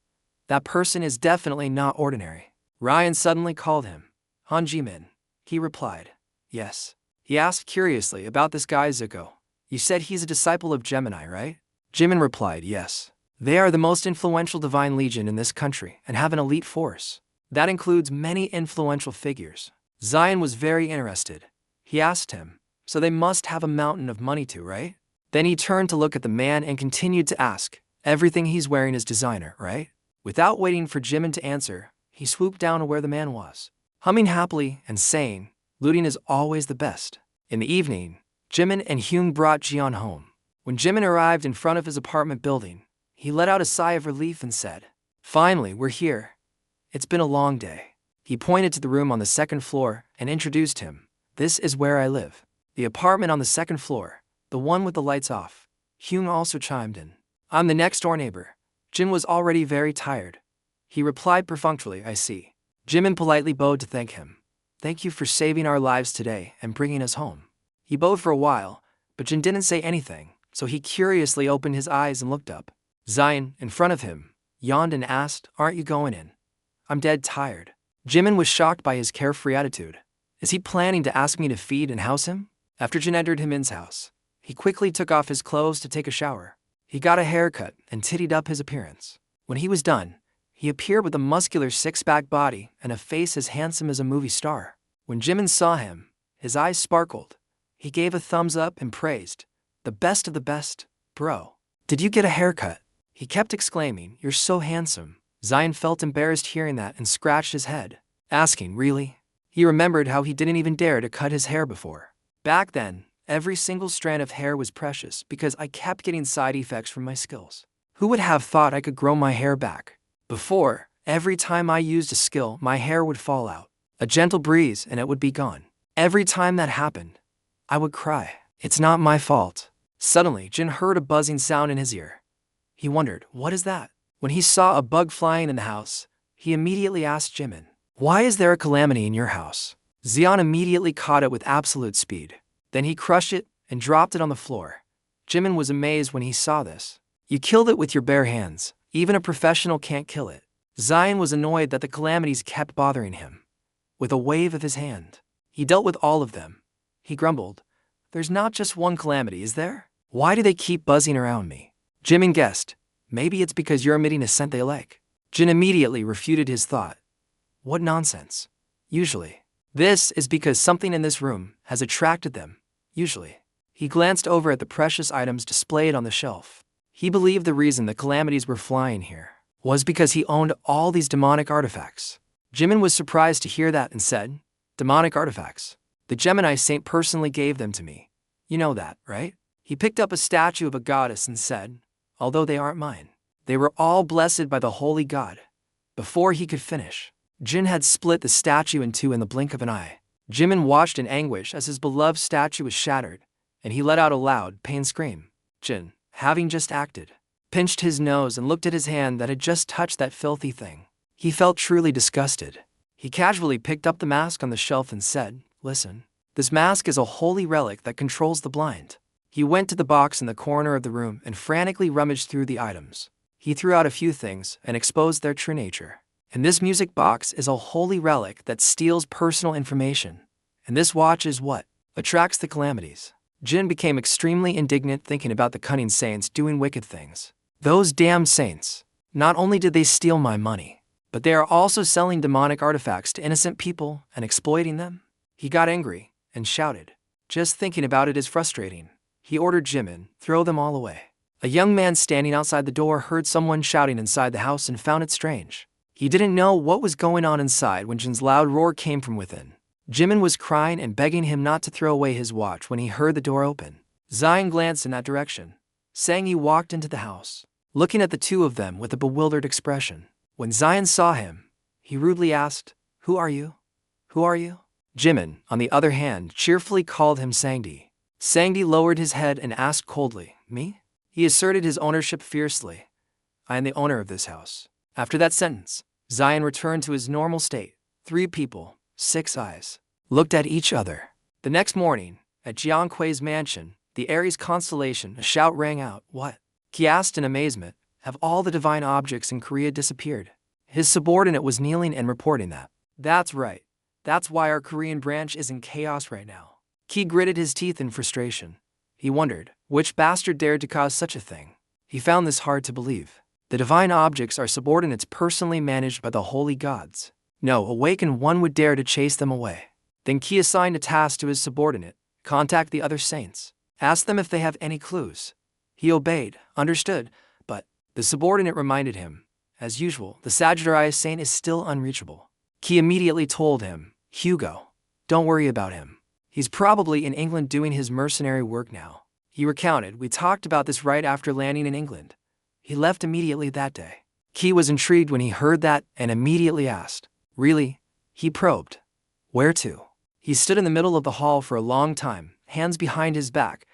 That person is definitely not ordinary. Ryan suddenly called him. Han Jimin. He replied. Yes. He asked curiously about this guy Zuko. You said he's a disciple of Gemini, right? Jimin replied, yes. They are the most influential divine legion in this country and have an elite force. That includes many influential figures. Zion was very interested. He asked him, so they must have a mountain of money too, right? Then he turned to look at the man and continued to ask, everything he's wearing is designer, right? Without waiting for Jimin to answer, he swooped down to where the man was, humming happily and saying, looting is always the best. In the evening, Jimin and Hyun brought Jiyeon home. When Jimin arrived in front of his apartment building, he let out a sigh of relief and said, finally, we're here. It's been a long day. He pointed to the room on the second floor and introduced him. This is where I live. The apartment on the second floor, the one with the lights off. Hyun also chimed in. I'm the next door neighbor. Jin was already very tired. He replied perfunctorily, I see. Jimin politely bowed to thank him. Thank you for saving our lives today and bringing us home. He bowed for a while, but Jin didn't say anything, so he curiously opened his eyes and looked up. Zion, in front of him, yawned and asked, aren't you going in? I'm dead tired. Jimin was shocked by his carefree attitude. Is he planning to ask me to feed and house him? After Jin entered Hyunmin's house, he quickly took off his clothes to take a shower. He got a haircut and tittied up his appearance. When he was done, he appeared with a muscular six-pack body and a face as handsome as a movie star. When Jimin saw him, his eyes sparkled. He gave a thumbs up and praised, the best of the best, bro. Did you get a haircut? He kept exclaiming, you're so handsome. Zion felt embarrassed hearing that and scratched his head, asking, really? He remembered how he didn't even dare to cut his hair before. Back then, every single strand of hair was precious because I kept getting side effects from my skills. Who would have thought I could grow my hair back? Before, every time I used a skill, my hair would fall out. A gentle breeze and it would be gone. Every time that happened, I would cry. It's not my fault. Suddenly, Jin heard a buzzing sound in his ear. He wondered, what is that? When he saw a bug flying in the house, he immediately asked Jimin, why is there a calamity in your house? Xian immediately caught it with absolute speed. Then he crushed it and dropped it on the floor. Jimin was amazed when he saw this. You killed it with your bare hands. Even a professional can't kill it. Zion was annoyed that the calamities kept bothering him. With a wave of his hand, he dealt with all of them. He grumbled, there's not just one calamity, is there? Why do they keep buzzing around me? Jimin guessed, maybe it's because you're emitting a scent they like. Jin immediately refuted his thought. What nonsense. Usually. This is because something in this room has attracted them. Usually. He glanced over at the precious items displayed on the shelf. He believed the reason the calamities were flying here was because he owned all these demonic artifacts. Jimin was surprised to hear that and said, demonic artifacts. The Gemini saint personally gave them to me. You know that, right? He picked up a statue of a goddess and said, although they aren't mine, they were all blessed by the holy god. Before he could finish, Jin had split the statue in two in the blink of an eye. Jimin watched in anguish as his beloved statue was shattered, and he let out a loud, pain scream. Jin, having just acted, pinched his nose and looked at his hand that had just touched that filthy thing. He felt truly disgusted. He casually picked up the mask on the shelf and said, listen, this mask is a holy relic that controls the blind. He went to the box in the corner of the room and frantically rummaged through the items. He threw out a few things and exposed their true nature. And this music box is a holy relic that steals personal information. And this watch is what attracts the calamities. Jin became extremely indignant thinking about the cunning saints doing wicked things. Those damn saints. Not only did they steal my money, but they are also selling demonic artifacts to innocent people and exploiting them. He got angry and shouted. Just thinking about it is frustrating. He ordered Jimin, throw them all away. A young man standing outside the door heard someone shouting inside the house and found it strange. He didn't know what was going on inside when Jin's loud roar came from within. Jimin was crying and begging him not to throw away his watch when he heard the door open. Zion glanced in that direction. Sanji walked into the house, looking at the two of them with a bewildered expression. When Zion saw him, he rudely asked, who are you? Who are you? Jimin, on the other hand, cheerfully called him Sangdi. Sangdi lowered his head and asked coldly, me? He asserted his ownership fiercely. I am the owner of this house. After that sentence, Zion returned to his normal state. 3 people, 6 eyes, looked at each other. The next morning, at Jiangkui's mansion, the Aries constellation, a shout rang out. What? He asked in amazement, Have all the divine objects in Korea disappeared? His subordinate was kneeling and reporting that. That's right. That's why our Korean branch is in chaos right now. Ki gritted his teeth in frustration. He wondered, which bastard dared to cause such a thing? He found this hard to believe. The divine objects are subordinates personally managed by the holy gods. No awakened one would dare to chase them away. Then Ki assigned a task to his subordinate. Contact the other saints. Ask them if they have any clues. He obeyed, understood, but the subordinate reminded him. As usual, the Sagittarius saint is still unreachable. Ki immediately told him, Hugo, don't worry about him. He's probably in England doing his mercenary work now. He recounted, we talked about this right after landing in England. He left immediately that day. Ki was intrigued when he heard that and immediately asked, really? He probed. Where to? He stood in the middle of the hall for a long time, hands behind his back,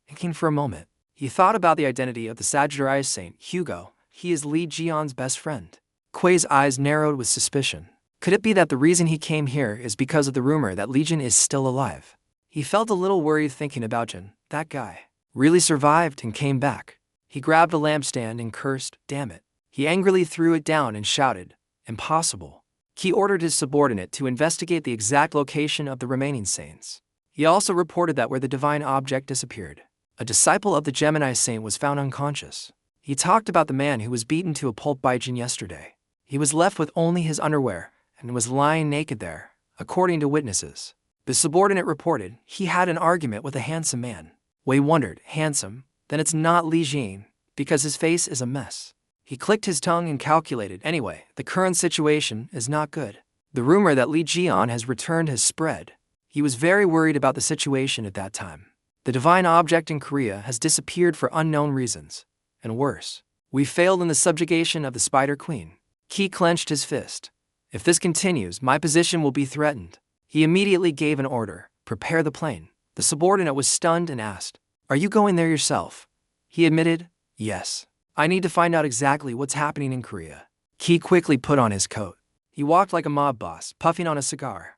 thinking for a moment. He thought about the identity of the Sagittarius saint, Hugo. He is Liion's best friend. Kuei's eyes narrowed with suspicion. Could it be that the reason he came here is because of the rumor that Liion is still alive? He felt a little worried thinking about Jin. That guy really survived and came back. He grabbed a lampstand and cursed, damn it. He angrily threw it down and shouted, impossible. He ordered his subordinate to investigate the exact location of the remaining saints. He also reported that where the divine object disappeared, a disciple of the Gemini saint was found unconscious. He talked about the man who was beaten to a pulp by Jin yesterday. He was left with only his underwear and was lying naked there, according to witnesses. The subordinate reported he had an argument with a handsome man. Wei wondered, handsome? Then it's not Liion, because his face is a mess. He clicked his tongue and calculated, anyway, the current situation is not good. The rumor that Liion has returned has spread. He was very worried about the situation at that time. The divine object in Korea has disappeared for unknown reasons. And worse, we failed in the subjugation of the Spider Queen. Ki clenched his fist. If this continues, my position will be threatened. He immediately gave an order, prepare the plane. The subordinate was stunned and asked, are you going there yourself? He admitted, yes. I need to find out exactly what's happening in Korea. Ki quickly put on his coat. He walked like a mob boss, puffing on a cigar.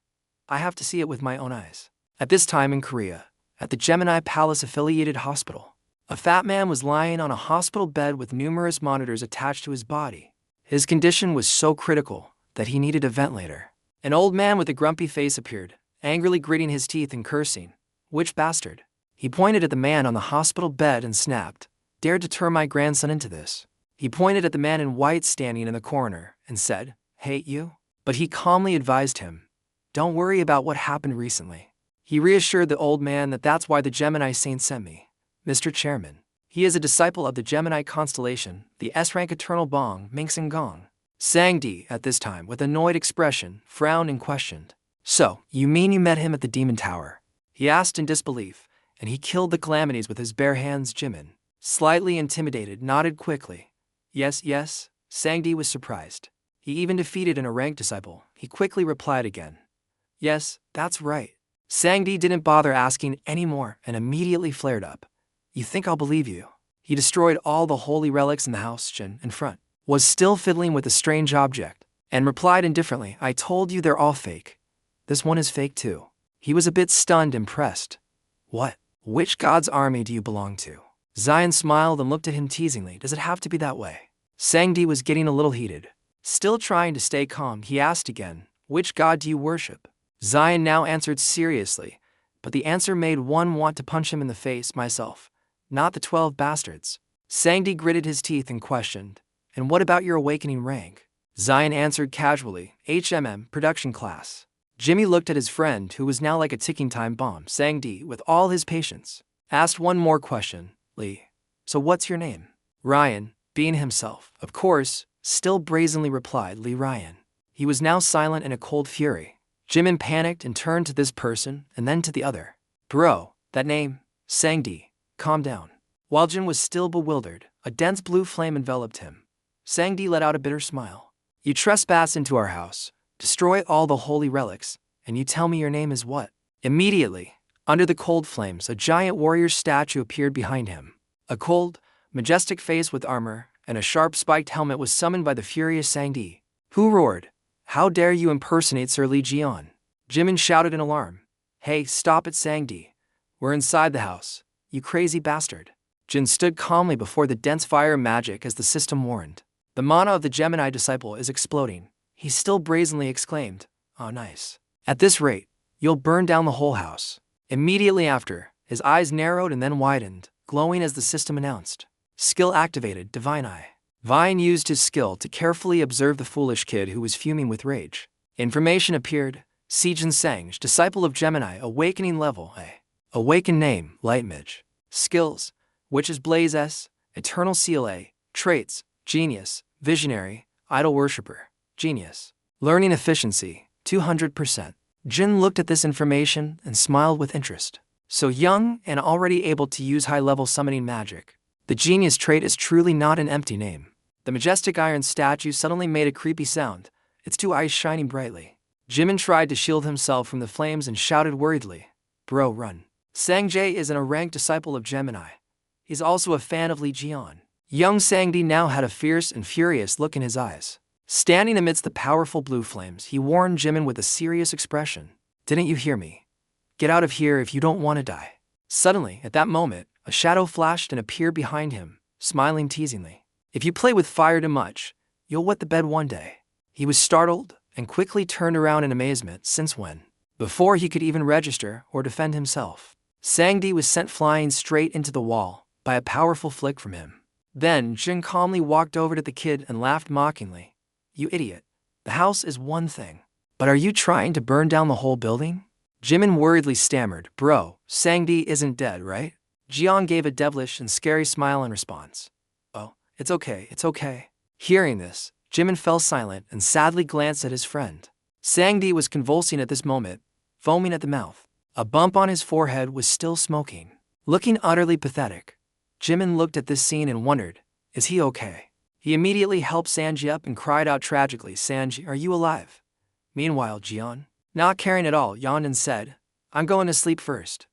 I have to see it with my own eyes. At this time in Korea, at the Gemini Palace affiliated hospital, a fat man was lying on a hospital bed with numerous monitors attached to his body. His condition was so critical that he needed a ventilator. An old man with a grumpy face appeared, angrily gritting his teeth and cursing. Which bastard? He pointed at the man on the hospital bed and snapped, dared to turn my grandson into this. He pointed at the man in white standing in the corner and said, hate you? But he calmly advised him, don't worry about what happened recently. He reassured the old man that that's why the Gemini saint sent me. Mr. Chairman, he is a disciple of the Gemini constellation, the S-rank eternal Bong Mingxing Gong. Sanji, at this time, with annoyed expression, frowned and questioned. So, you mean you met him at the Demon Tower? He asked in disbelief, and he killed the calamities with his bare hands. Jimin, slightly intimidated, nodded quickly. Yes, yes, Sanji was surprised. He even defeated an rank disciple. He quickly replied again. Yes, that's right. Sanji didn't bother asking any more and immediately flared up. You think I'll believe you? He destroyed all the holy relics in the house. Jin, in front, was still fiddling with a strange object, and replied indifferently, I told you they're all fake. This one is fake too. He was a bit stunned and pressed. What? Which god's army do you belong to? Zion smiled and looked at him teasingly. Does it have to be that way? Sanji was getting a little heated. Still trying to stay calm, he asked again, which god do you worship? Zion now answered seriously, but the answer made one want to punch him in the face. Myself, not the 12 bastards. Sanji gritted his teeth and questioned, and what about your awakening rank? Zion answered casually, HMM, production class. Jimmy looked at his friend, who was now like a ticking time bomb. Sanji, with all his patience, asked one more question. Lee, so what's your name? Ryan, being himself, of course, still brazenly replied Lee Ryan. He was now silent in a cold fury. Jimin panicked and turned to this person and then to the other. Bro, that name, Sanji, calm down. While Jin was still bewildered, a dense blue flame enveloped him. Sanji let out a bitter smile. You trespass into our house, destroy all the holy relics, and you tell me your name is what? Immediately, under the cold flames, a giant warrior statue appeared behind him. A cold, majestic face with armor and a sharp spiked helmet was summoned by the furious Sanji, who roared, How dare you impersonate Sir Liion? Jimin shouted in alarm. Hey, stop it Sanji. We're inside the house, you crazy bastard. Jin stood calmly before the dense fire magic as the system warned. The mana of the Gemini disciple is exploding. He still brazenly exclaimed, "Oh, nice. At this rate, you'll burn down the whole house." Immediately after, his eyes narrowed and then widened, glowing as the system announced. Skill activated, Divine Eye. Vine used his skill to carefully observe the foolish kid who was fuming with rage. Information appeared. Sijin Sang, disciple of Gemini, awakening level A. Awaken name, Lightmage. Skills, Witch's Blaze S, Eternal Seal A. Traits, Genius, Visionary, Idol Worshipper, Genius. Learning efficiency, 200%. Jin looked at this information and smiled with interest. So young and already able to use high-level summoning magic. The genius trait is truly not an empty name. The majestic iron statue suddenly made a creepy sound, its two eyes shining brightly. Jimin tried to shield himself from the flames and shouted worriedly, "Bro, run." Sangjae isn't a ranked disciple of Gemini. He's also a fan of Liion. Young Sangdi now had a fierce and furious look in his eyes. Standing amidst the powerful blue flames, he warned Jimin with a serious expression. "Didn't you hear me? Get out of here if you don't want to die." Suddenly, at that moment, a shadow flashed and appeared behind him, smiling teasingly. "If you play with fire too much, you'll wet the bed one day." He was startled and quickly turned around in amazement. Since when? Before he could even register or defend himself, Sangdi was sent flying straight into the wall by a powerful flick from him. Then Jin calmly walked over to the kid and laughed mockingly. "You idiot. The house is one thing. But are you trying to burn down the whole building?" Jimin worriedly stammered, "Bro, Sangdi isn't dead, right?" Jian gave a devilish and scary smile in response. "Oh, it's okay, it's okay." Hearing this, Jimin fell silent and sadly glanced at his friend. Sangdi was convulsing at this moment, foaming at the mouth. A bump on his forehead was still smoking. Looking utterly pathetic, Jimin looked at this scene and wondered, is he okay? He immediately helped Sanji up and cried out tragically, "Sanji, are you alive?" Meanwhile, Jian, not caring at all, yawned and said, "I'm going to sleep first.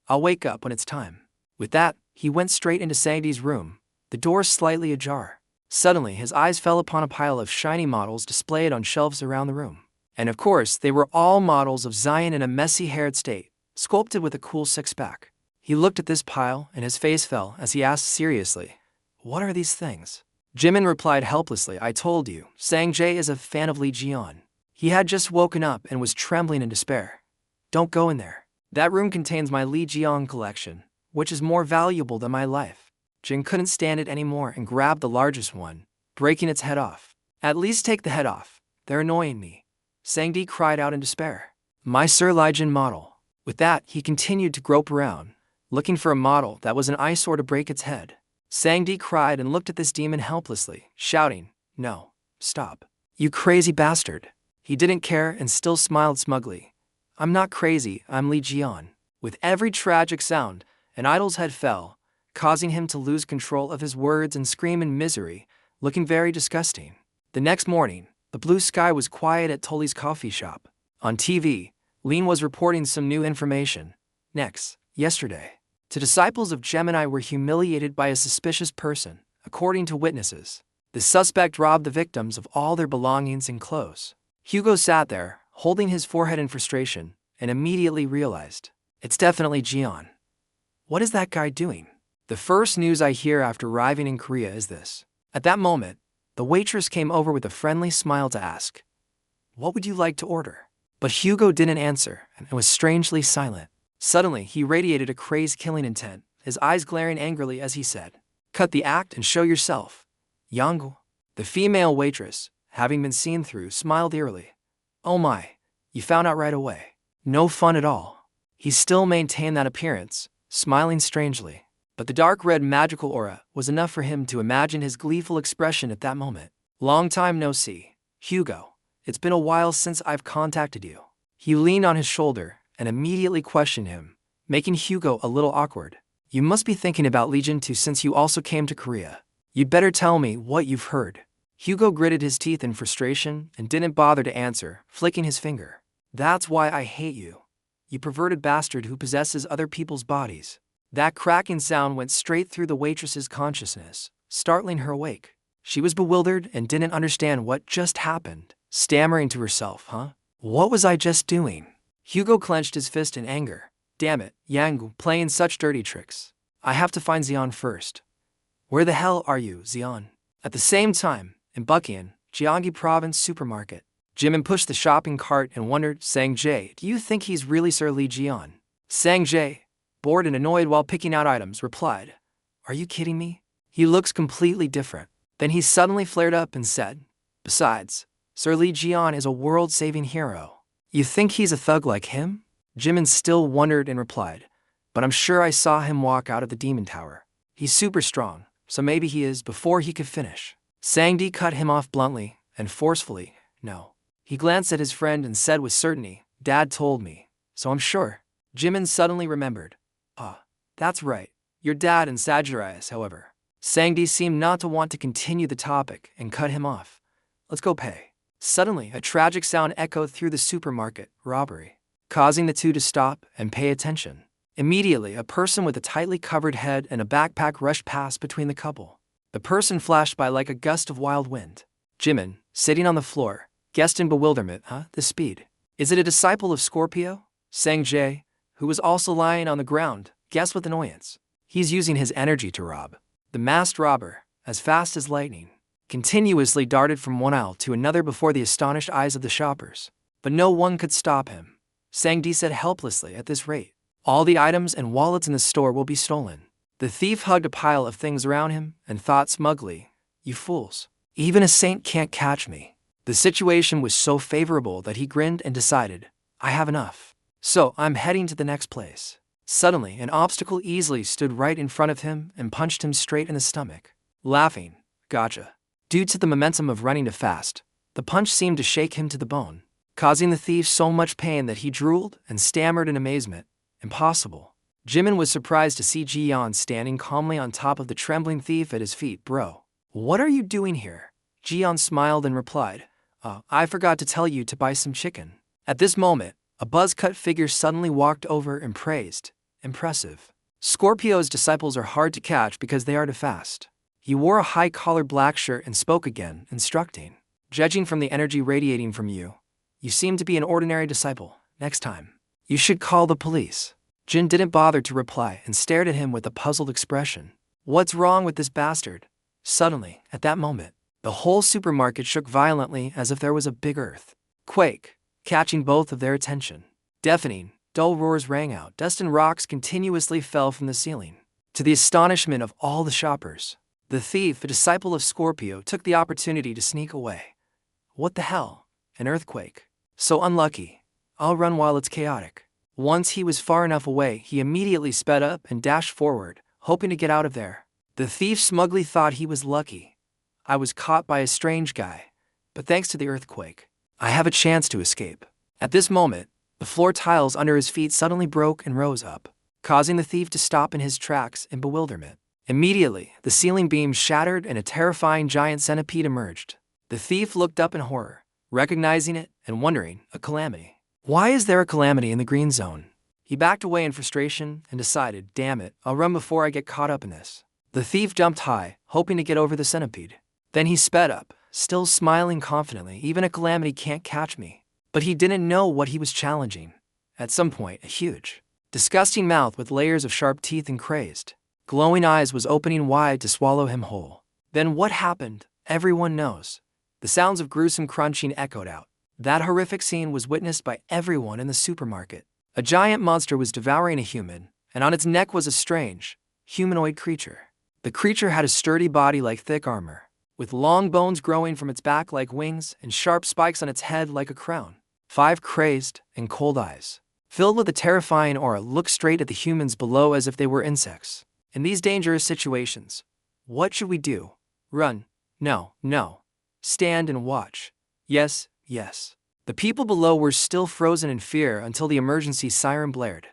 I'll wake up when it's time." With that, he went straight into Sangdi's room, the door slightly ajar. Suddenly, his eyes fell upon a pile of shiny models displayed on shelves around the room. And of course, they were all models of Zion in a messy-haired state, sculpted with a cool six-pack. He looked at this pile and his face fell as he asked seriously, "What are these things?" Jimin replied helplessly, "I told you, Sangjae is a fan of Liion." He had just woken up and was trembling in despair. "Don't go in there. That room contains my Liion collection, which is more valuable than my life." Jin couldn't stand it anymore and grabbed the largest one, breaking its head off. "At least take the head off. They're annoying me." Sangdi cried out in despair. "My Sir Liion model." With that, he continued to grope around, looking for a model that was an eyesore to break its head. Sangdi cried and looked at this demon helplessly, shouting, "No, stop. You crazy bastard." He didn't care and still smiled smugly. "I'm not crazy, I'm Liion." With every tragic sound, an idol's head fell, causing him to lose control of his words and scream in misery, looking very disgusting. The next morning, the blue sky was quiet at Tully's coffee shop. On TV, Liion was reporting some new information. Yesterday, two disciples of Gemini were humiliated by a suspicious person, according to witnesses. The suspect robbed the victims of all their belongings and clothes. Hugo sat there, holding his forehead in frustration, and immediately realized, it's definitely Jian. What is that guy doing? The first news I hear after arriving in Korea is this. At that moment, the waitress came over with a friendly smile to ask, "What would you like to order?" But Hugo didn't answer and was strangely silent. Suddenly, he radiated a crazed killing intent, his eyes glaring angrily as he said, "Cut the act and show yourself." Yanggu, the female waitress, having been seen through, smiled eerily. "Oh my, you found out right away. No fun at all." He still maintained that appearance, smiling strangely. But the dark red magical aura was enough for him to imagine his gleeful expression at that moment. "Long time no see. Hugo, it's been a while since I've contacted you." He leaned on his shoulder and immediately questioned him, making Hugo a little awkward. "You must be thinking about Liion too since you also came to Korea. You'd better tell me what you've heard." Hugo gritted his teeth in frustration and didn't bother to answer, flicking his finger. "That's why I hate you. You perverted bastard who possesses other people's bodies." That cracking sound went straight through the waitress's consciousness, startling her awake. She was bewildered and didn't understand what just happened, stammering to herself, What was I just doing?" Hugo clenched his fist in anger. "Damn it, Yanggu, playing such dirty tricks. I have to find Xian first. Where the hell are you, Xian? At the same time, in Bukian, Gyeonggi Province supermarket, Jimin pushed the shopping cart and wondered, Sanji, do you think he's really Sir Lee Jian? Sanji, bored and annoyed while picking out items, replied, Are you kidding me? He looks completely different. Then he suddenly flared up and said, Besides, Sir Lee Jian is a world-saving hero. You think he's a thug like him? Jimin still wondered and replied, But I'm sure I saw him walk out of the demon tower. He's super strong, so maybe he is before he could finish. Sangdi cut him off bluntly and forcefully, No. He glanced at his friend and said with certainty, Dad told me, so I'm sure. Jimin suddenly remembered. That's right. Your dad and Sagittarius, however. Sangdi seemed not to want to continue the topic and cut him off. Let's go pay. Suddenly, a tragic sound echoed through the supermarket, robbery, causing the two to stop and pay attention. Immediately, a person with a tightly covered head and a backpack rushed past between the couple. The person flashed by like a gust of wild wind. Jimin, sitting on the floor, guessed in bewilderment, the speed. Is it a disciple of Scorpio? Sanji, who was also lying on the ground, guessed with annoyance. He's using his energy to rob. The masked robber, as fast as lightning, continuously darted from one aisle to another before the astonished eyes of the shoppers. But no one could stop him. Sangdi said helplessly, At this rate, all the items and wallets in the store will be stolen. The thief hugged a pile of things around him and thought smugly, You fools. Even a saint can't catch me. The situation was so favorable that he grinned and decided, I have enough. So I'm heading to the next place. Suddenly, an obstacle easily stood right in front of him and punched him straight in the stomach. Laughing, Gotcha. Due to the momentum of running too fast, the punch seemed to shake him to the bone, causing the thief so much pain that he drooled and stammered in amazement. Impossible. Jimin was surprised to see Jian standing calmly on top of the trembling thief at his feet. Bro, what are you doing here? Jian smiled and replied, I forgot to tell you to buy some chicken. At this moment, a buzz-cut figure suddenly walked over and praised, Impressive. Scorpio's disciples are hard to catch because they are too fast. He wore a high-collared black shirt and spoke again, instructing, Judging from the energy radiating from you, you seem to be an ordinary disciple. Next time, you should call the police. Jin didn't bother to reply and stared at him with a puzzled expression. What's wrong with this bastard? Suddenly, at that moment, the whole supermarket shook violently as if there was a big earthquake, catching both of their attention. Deafening, dull roars rang out. Dust and rocks continuously fell from the ceiling. To the astonishment of all the shoppers, the thief, a disciple of Scorpio, took the opportunity to sneak away. What the hell? An earthquake? So unlucky. I'll run while it's chaotic. Once he was far enough away, he immediately sped up and dashed forward, hoping to get out of there. The thief smugly thought he was lucky. I was caught by a strange guy, but thanks to the earthquake, I have a chance to escape. At this moment, the floor tiles under his feet suddenly broke and rose up, causing the thief to stop in his tracks in bewilderment. Immediately, the ceiling beams shattered and a terrifying giant centipede emerged. The thief looked up in horror, recognizing it and wondering, a calamity. Why is there a calamity in the green zone? He backed away in frustration and decided, damn it, I'll run before I get caught up in this. The thief jumped high, hoping to get over the centipede. Then he sped up, still smiling confidently, even a calamity can't catch me. But he didn't know what he was challenging. At some point, a huge, disgusting mouth with layers of sharp teeth and crazed, glowing eyes was opening wide to swallow him whole. Then what happened? Everyone knows. The sounds of gruesome crunching echoed out. That horrific scene was witnessed by everyone in the supermarket. A giant monster was devouring a human, and on its neck was a strange, humanoid creature. The creature had a sturdy body like thick armor, with long bones growing from its back like wings and sharp spikes on its head like a crown. 5 crazed and cold eyes, filled with a terrifying aura, looked straight at the humans below as if they were insects. In these dangerous situations, what should we do? Run? No, no. Stand and watch. Yes, yes. The people below were still frozen in fear until the emergency siren blared.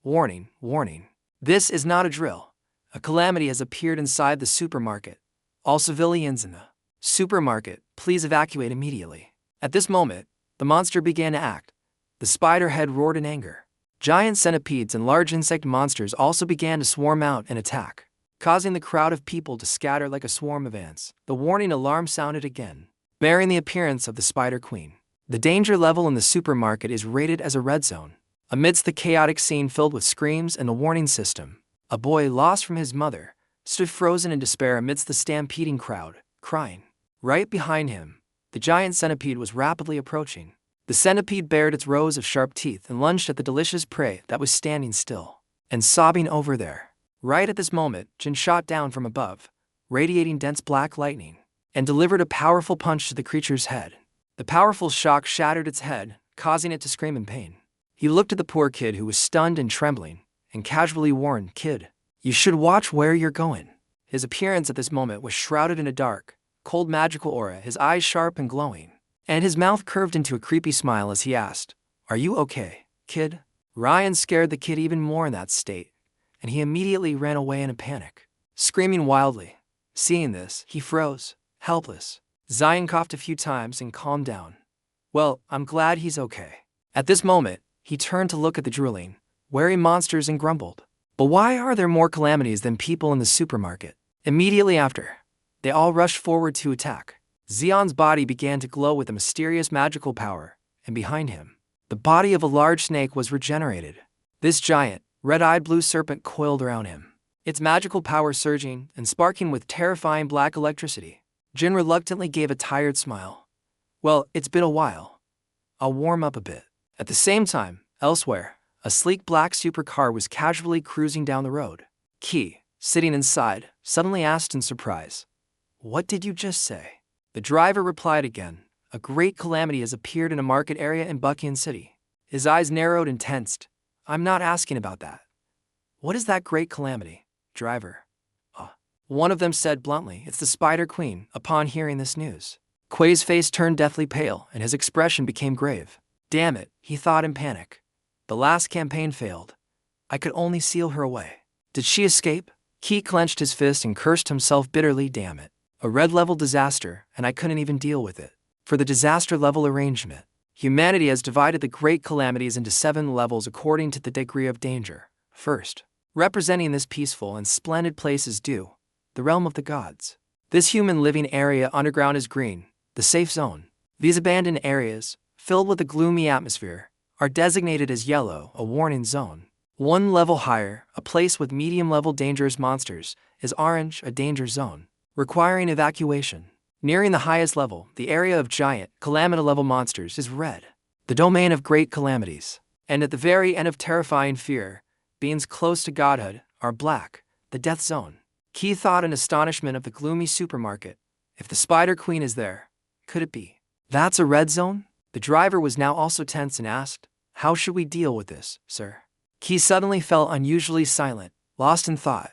Warning, warning. This is not a drill. A calamity has appeared inside the supermarket. All civilians in the supermarket, please evacuate immediately. At this moment, the monster began to act. The spider head roared in anger. Giant centipedes and large insect monsters also began to swarm out and attack, causing the crowd of people to scatter like a swarm of ants. The warning alarm sounded again, bearing the appearance of the Spider Queen. The danger level in the supermarket is rated as a red zone. Amidst the chaotic scene filled with screams and the warning system, A boy lost from his mother stood frozen in despair amidst the stampeding crowd, crying. Right behind him, the giant centipede was rapidly approaching. The centipede bared its rows of sharp teeth and lunged at the delicious prey that was standing still and sobbing over there. Right at this moment, Jin shot down from above, radiating dense black lightning, and delivered a powerful punch to the creature's head. The powerful shock shattered its head, causing it to scream in pain. He looked at the poor kid who was stunned and trembling, and casually warned, "Kid, you should watch where you're going." His appearance at this moment was shrouded in a dark, cold magical aura, his eyes sharp and glowing, and his mouth curved into a creepy smile as he asked, "Are you okay, kid?" Ryan scared the kid even more in that state, and he immediately ran away in a panic, screaming wildly. Seeing this, he froze, helpless. Zion coughed a few times and calmed down. "Well, I'm glad he's okay." At this moment, he turned to look at the drooling, wary monsters and grumbled, "But why are there more calamities than people in the supermarket?" Immediately after, they all rushed forward to attack. Zion's body began to glow with a mysterious magical power, and behind him, the body of a large snake was regenerated. This giant, red-eyed blue serpent coiled around him, its magical power surging and sparking with terrifying black electricity. Jin reluctantly gave a tired smile. "Well, it's been a while. I'll warm up a bit." At the same time, elsewhere, a sleek black supercar was casually cruising down the road. Ki, sitting inside, suddenly asked in surprise, "What did you just say?" The driver replied again, "A great calamity has appeared in a market area in Buckian City." His eyes narrowed and tensed. "I'm not asking about that. What is that great calamity, driver?" One of them said bluntly, "It's the Spider Queen." Upon hearing this news, Kuei's face turned deathly pale and his expression became grave. Damn it, he thought in panic. The last campaign failed. I could only seal her away. Did she escape? Ki clenched his fist and cursed himself bitterly. Damn it. A red-level disaster, and I couldn't even deal with it. For the disaster-level arrangement, humanity has divided the great calamities into 7 levels according to the degree of danger. First, representing this peaceful and splendid place is due, the realm of the gods. This human living area underground is green, the safe zone. These abandoned areas, filled with a gloomy atmosphere, are designated as yellow, a warning zone. 1 level higher, a place with medium-level dangerous monsters, is orange, a danger zone, requiring evacuation. Nearing the highest level, the area of giant, calamity-level monsters is red, the domain of great calamities. And at the very end of terrifying fear, beings close to godhood, are black, the death zone. Ki thought in astonishment of the gloomy supermarket. If the Spider Queen is there, could it be? That's a red zone? The driver was now also tense and asked, "How should we deal with this, sir?" Ki suddenly fell unusually silent, lost in thought.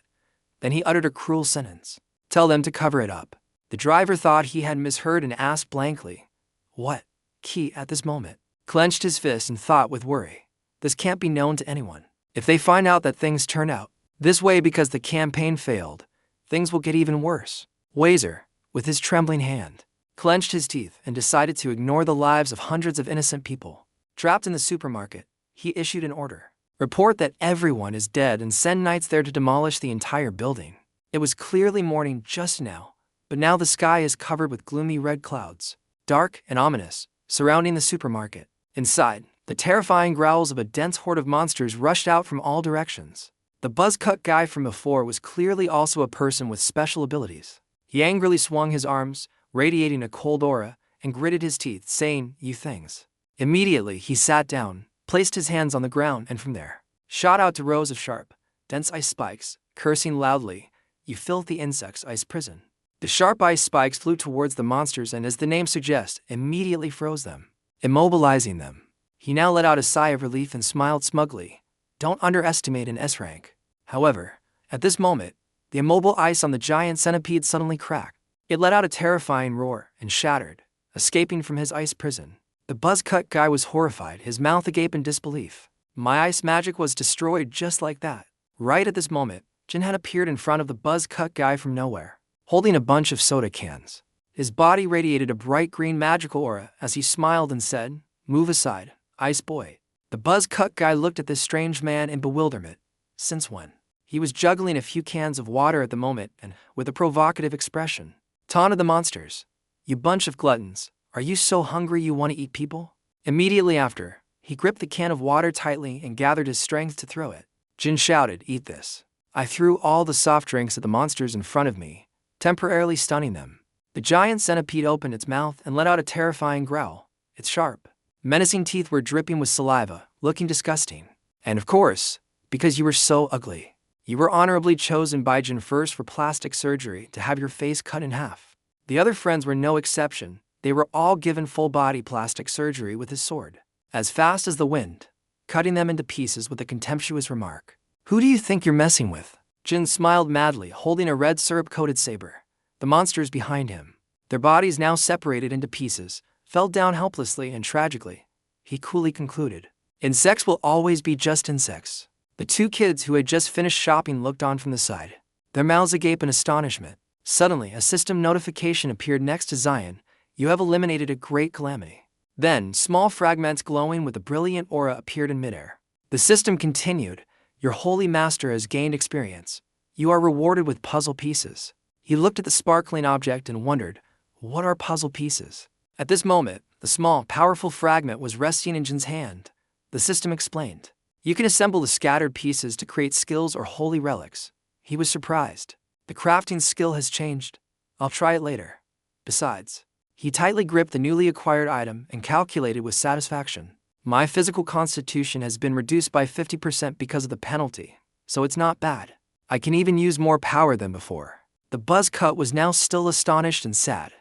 Then he uttered a cruel sentence. "Tell them to cover it up." The driver thought he had misheard and asked blankly, "What?" Ki, at this moment, clenched his fist and thought with worry. This can't be known to anyone. If they find out that things turn out this way because the campaign failed, things will get even worse. Wazer, with his trembling hand, clenched his teeth and decided to ignore the lives of hundreds of innocent people. Trapped in the supermarket, he issued an order. Report that everyone is dead and send knights there to demolish the entire building. It was clearly morning just now, but now the sky is covered with gloomy red clouds, dark and ominous, surrounding the supermarket. Inside, the terrifying growls of a dense horde of monsters rushed out from all directions. The buzz-cut guy from before was clearly also a person with special abilities. He angrily swung his arms, radiating a cold aura, and gritted his teeth, saying, "You things." Immediately, he sat down, placed his hands on the ground, and from there, shot out to rows of sharp, dense ice spikes, cursing loudly, "You filthy insects, ice prison." The sharp ice spikes flew towards the monsters and, as the name suggests, immediately froze them, immobilizing them. He now let out a sigh of relief and smiled smugly. Don't underestimate an S rank. However, at this moment, the immobile ice on the giant centipede suddenly cracked. It let out a terrifying roar and shattered, escaping from his ice prison. The buzz-cut guy was horrified, his mouth agape in disbelief. My ice magic was destroyed just like that. Right at this moment, Jin had appeared in front of the buzz-cut guy from nowhere, holding a bunch of soda cans. His body radiated a bright green magical aura as he smiled and said, "Move aside, ice boy." The buzz-cut guy looked at this strange man in bewilderment. Since when? He was juggling a few cans of water at the moment and, with a provocative expression, taunted the monsters. "You bunch of gluttons, are you so hungry you want to eat people?" Immediately after, he gripped the can of water tightly and gathered his strength to throw it. Jin shouted, "Eat this." I threw all the soft drinks at the monsters in front of me, temporarily stunning them. The giant centipede opened its mouth and let out a terrifying growl. Its sharp, menacing teeth were dripping with saliva, looking disgusting. And of course, because you were so ugly, you were honorably chosen by Jin first for plastic surgery to have your face cut in half. The other friends were no exception. They were all given full-body plastic surgery with his sword, as fast as the wind, cutting them into pieces with a contemptuous remark. "Who do you think you're messing with?" Jin smiled madly, holding a red syrup-coated saber. The monsters behind him, their bodies now separated into pieces, fell down helplessly and tragically. He coolly concluded, "Insects will always be just insects." The two kids who had just finished shopping looked on from the side, their mouths agape in astonishment. Suddenly, a system notification appeared next to Zion. "You have eliminated a great calamity." Then, small fragments glowing with a brilliant aura appeared in midair. The system continued, "Your holy master has gained experience. You are rewarded with puzzle pieces." He looked at the sparkling object and wondered, what are puzzle pieces? At this moment, the small, powerful fragment was resting in Jin's hand. The system explained, "You can assemble the scattered pieces to create skills or holy relics." He was surprised. The crafting skill has changed. I'll try it later. Besides, he tightly gripped the newly acquired item and calculated with satisfaction. My physical constitution has been reduced by 50% because of the penalty, so it's not bad. I can even use more power than before. The buzz cut was now still astonished and sad.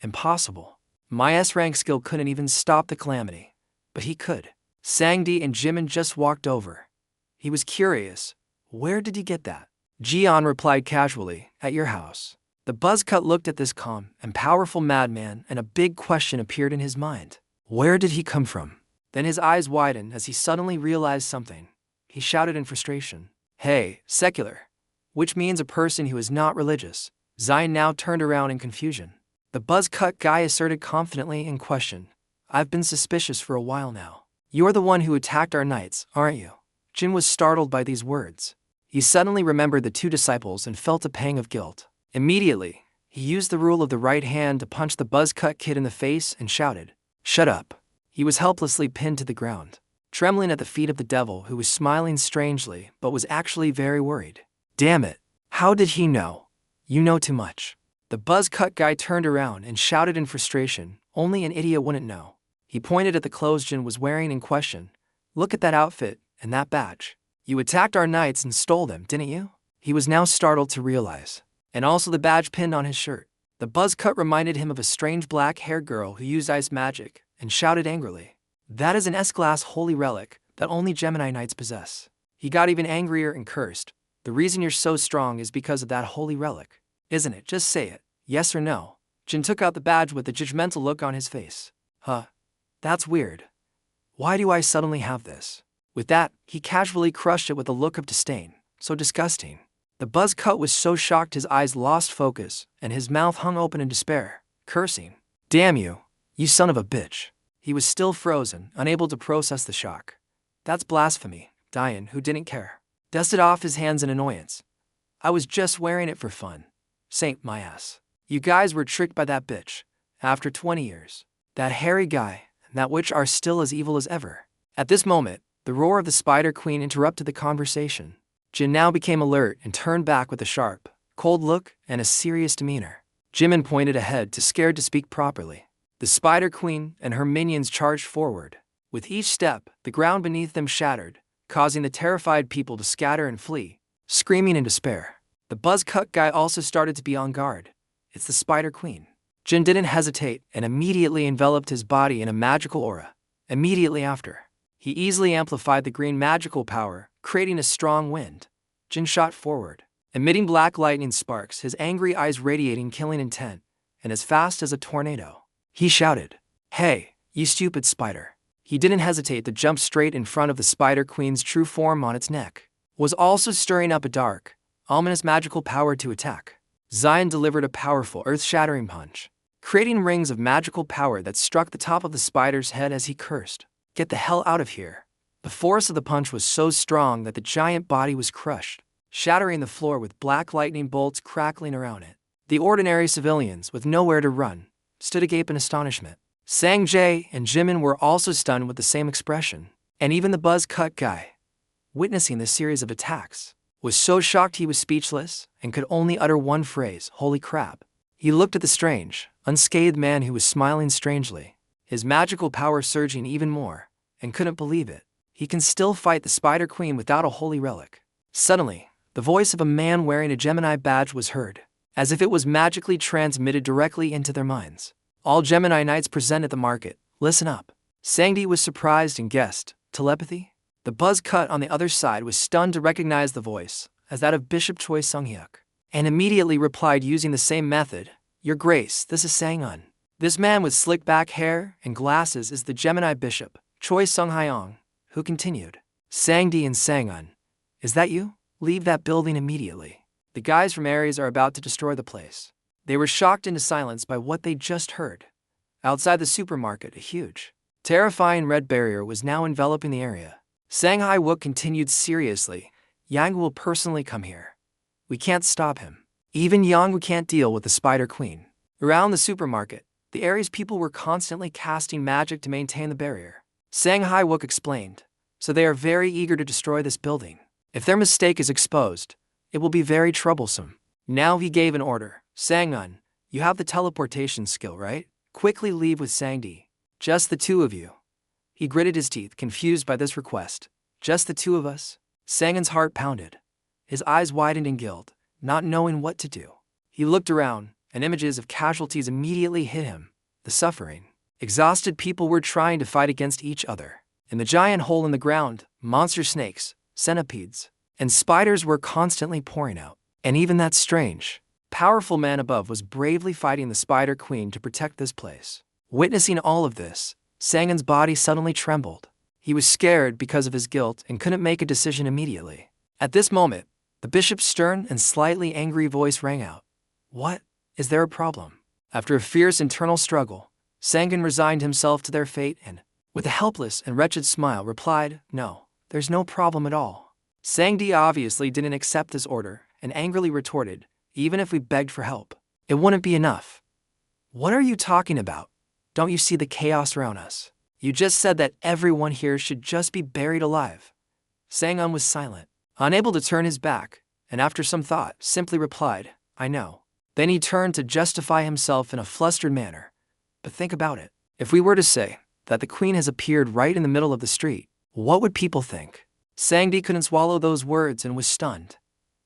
Impossible. My S-rank skill couldn't even stop the calamity. But he could. Sangdi and Jimin just walked over. He was curious. Where did you get that? Jian replied casually, "At your house." The buzz cut looked at this calm and powerful madman, and a big question appeared in his mind. Where did he come from? Then his eyes widened as he suddenly realized something. He shouted in frustration, "Hey, secular!" Which means a person who is not religious. Zion now turned around in confusion. The buzz-cut guy asserted confidently in question, "I've been suspicious for a while now. You're the one who attacked our knights, aren't you?" Jin was startled by these words. He suddenly remembered the two disciples and felt a pang of guilt. Immediately, he used the rule of the right hand to punch the buzz-cut kid in the face and shouted, "Shut up." He was helplessly pinned to the ground, trembling at the feet of the devil, who was smiling strangely but was actually very worried. "Damn it, how did he know? You know too much." The buzz-cut guy turned around and shouted in frustration, "Only an idiot wouldn't know." He pointed at the clothes Jin was wearing in question. "Look at that outfit and that badge. You attacked our knights and stole them, didn't you?" He was now startled to realize. And also the badge pinned on his shirt. The buzz-cut reminded him of a strange black-haired girl who used ice magic and shouted angrily, "That is an S-class holy relic that only Gemini knights possess." He got even angrier and cursed. "The reason you're so strong is because of that holy relic, isn't it? Just say it, yes or no." Jin took out the badge with a judgmental look on his face. "Huh, that's weird. Why do I suddenly have this?" With that, he casually crushed it with a look of disdain. "So disgusting." The buzz-cut was so shocked his eyes lost focus, and his mouth hung open in despair, cursing, "Damn you, you son of a bitch." He was still frozen, unable to process the shock. "That's blasphemy." Diane, who didn't care, dusted off his hands in annoyance. "I was just wearing it for fun. Saint my ass. You guys were tricked by that bitch. After 20 years. That hairy guy and that witch are still as evil as ever." At this moment, the roar of the Spider Queen interrupted the conversation. Jin now became alert and turned back with a sharp, cold look and a serious demeanor. Jimin pointed ahead, too scared to speak properly. The Spider Queen and her minions charged forward. With each step, the ground beneath them shattered, causing the terrified people to scatter and flee, screaming in despair. The buzz-cut guy also started to be on guard. It's the Spider Queen. Jin didn't hesitate and immediately enveloped his body in a magical aura. Immediately after, he easily amplified the green magical power, creating a strong wind. Jin shot forward, emitting black lightning sparks, his angry eyes radiating killing intent, and as fast as a tornado. He shouted, "Hey, you stupid spider." He didn't hesitate to jump straight in front of the Spider Queen's true form on its neck, was also stirring up a dark, ominous magical power to attack. Zion delivered a powerful, earth-shattering punch, creating rings of magical power that struck the top of the spider's head as he cursed, "Get the hell out of here." The force of the punch was so strong that the giant body was crushed, shattering the floor with black lightning bolts crackling around it. The ordinary civilians, with nowhere to run, stood agape in astonishment. Sanji and Jimin were also stunned with the same expression, and even the buzz-cut guy. Witnessing this series of attacks, was so shocked he was speechless and could only utter one phrase, "Holy crap." He looked at the strange, unscathed man who was smiling strangely, his magical power surging even more, and couldn't believe it. He can still fight the Spider Queen without a holy relic. Suddenly, the voice of a man wearing a Gemini badge was heard, as if it was magically transmitted directly into their minds. "All Gemini Knights present at the market, listen up." Sanji was surprised and guessed, "Telepathy?" The buzz cut on the other side was stunned to recognize the voice as that of Bishop Choi Sung-hyuk, and immediately replied using the same method, "Your Grace, this is Sang-un." This man with slick back hair and glasses is the Gemini Bishop, Choi Sung-hyung, who continued, "Sangdi and Sang-un, is that you? Leave that building immediately. The guys from Aries are about to destroy the place." They were shocked into silence by what they just heard. Outside the supermarket, a huge, terrifying red barrier was now enveloping the area. Sang-Hai Wook continued seriously, "Yang will personally come here. We can't stop him. Even Yang can't deal with the Spider Queen." Around the supermarket, the Aries people were constantly casting magic to maintain the barrier. Sang-Hai Wook explained, "So they are very eager to destroy this building. If their mistake is exposed, it will be very troublesome." Now he gave an order, "Sang-un, you have the teleportation skill, right? Quickly leave with Sangdi. Just the two of you." He gritted his teeth, confused by this request. "Just the two of us?" Sang-un's heart pounded. His eyes widened in guilt, not knowing what to do. He looked around, and images of casualties immediately hit him. The suffering, exhausted people were trying to fight against each other. In the giant hole in the ground, monster snakes, centipedes, and spiders were constantly pouring out. And even that strange, powerful man above was bravely fighting the Spider Queen to protect this place. Witnessing all of this, Sang-un's body suddenly trembled. He was scared because of his guilt and couldn't make a decision immediately. At this moment, the bishop's stern and slightly angry voice rang out. "What? Is there a problem?" After a fierce internal struggle, Sang-un resigned himself to their fate and, with a helpless and wretched smile, replied, "No, there's no problem at all." Sangdi obviously didn't accept this order and angrily retorted, "Even if we begged for help, it wouldn't be enough." "What are you talking about? Don't you see the chaos around us? You just said that everyone here should just be buried alive." Sang-un was silent, unable to turn his back, and after some thought, simply replied, "I know." Then he turned to justify himself in a flustered manner. "But think about it. If we were to say that the queen has appeared right in the middle of the street, what would people think?" Sangdi couldn't swallow those words and was stunned.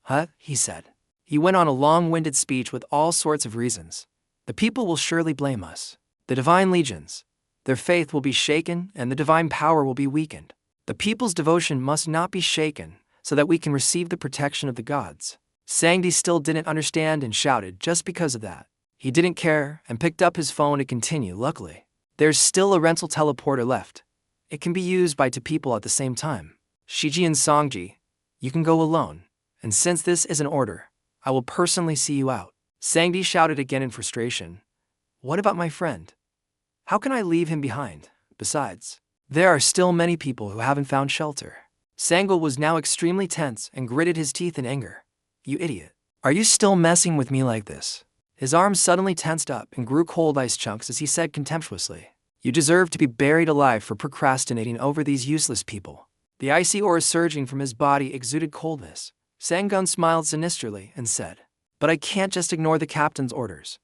"Huh?" he said. He went on a long-winded speech with all sorts of reasons. "The people will surely blame us. The divine legions. Their faith will be shaken and the divine power will be weakened. The people's devotion must not be shaken so that we can receive the protection of the gods." Sangdi still didn't understand and shouted just because of that. He didn't care and picked up his phone to continue. "Luckily, there's still a rental teleporter left. It can be used by two people at the same time. Shiji and Songji, you can go alone, and since this is an order, I will personally see you out." Sangdi shouted again in frustration, "What about my friend? How can I leave him behind? Besides, there are still many people who haven't found shelter." Sangul was now extremely tense and gritted his teeth in anger. "You idiot. Are you still messing with me like this?" His arms suddenly tensed up and grew cold ice chunks as he said contemptuously, "You deserve to be buried alive for procrastinating over these useless people." The icy aura surging from his body exuded coldness. Sang-un smiled sinisterly and said, "But I can't just ignore the captain's orders.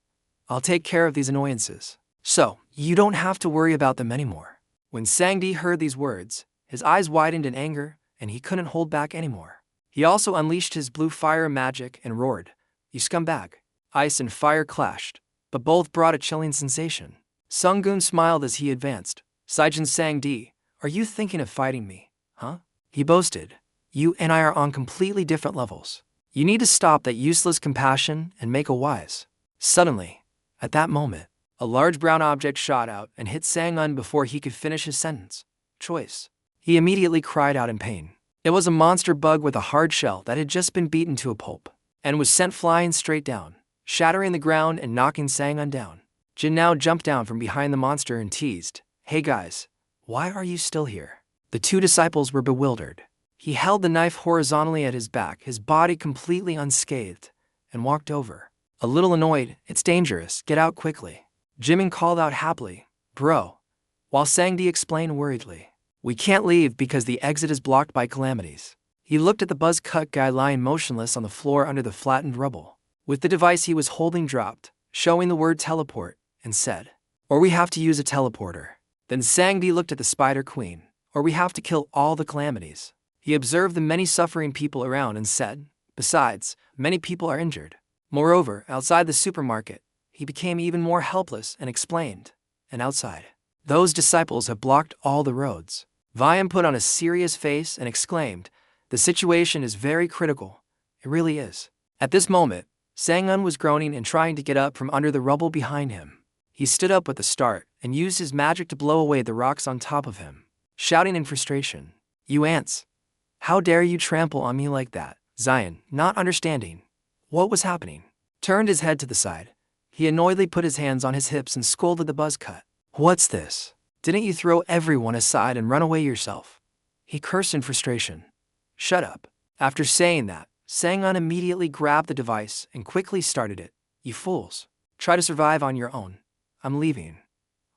I'll take care of these annoyances. So, you don't have to worry about them anymore." When Sangdi heard these words, his eyes widened in anger, and he couldn't hold back anymore. He also unleashed his blue fire magic and roared, "You scumbag." Ice and fire clashed, but both brought a chilling sensation. Sung-gun smiled as he advanced. "Saijin Sangdi, are you thinking of fighting me, huh?" he boasted. "You and I are on completely different levels. You need to stop that useless compassion and make a wise." Suddenly, at that moment, a large brown object shot out and hit Sang-un before he could finish his sentence. "Choice." He immediately cried out in pain. It was a monster bug with a hard shell that had just been beaten to a pulp, and was sent flying straight down, shattering the ground and knocking Sang-un down. Jin now jumped down from behind the monster and teased, "Hey guys, why are you still here?" The two disciples were bewildered. He held the knife horizontally at his back, his body completely unscathed, and walked over. A little annoyed, "It's dangerous, get out quickly." Jimin called out happily, "Bro," while Sangdi explained worriedly, "We can't leave because the exit is blocked by calamities." He looked at the buzz-cut guy lying motionless on the floor under the flattened rubble, with the device he was holding dropped, showing the word teleport, and said, "Or we have to use a teleporter." Then Sanji looked at the Spider Queen. "Or we have to kill all the calamities." He observed the many suffering people around and said, "Besides, many people are injured." Moreover, outside the supermarket, he became even more helpless and explained, "And outside, those disciples have blocked all the roads." Liion put on a serious face and exclaimed, "The situation is very critical. It really is." At this moment, Sangun was groaning and trying to get up from under the rubble behind him. He stood up with a start and used his magic to blow away the rocks on top of him, shouting in frustration, "You ants! How dare you trample on me like that?" Zion, not understanding what was happening, turned his head to the side. He annoyedly put his hands on his hips and scolded the buzzcut. "What's this? Didn't you throw everyone aside and run away yourself?" He cursed in frustration. "Shut up." After saying that, Sangun immediately grabbed the device and quickly started it. "You fools. Try to survive on your own. I'm leaving.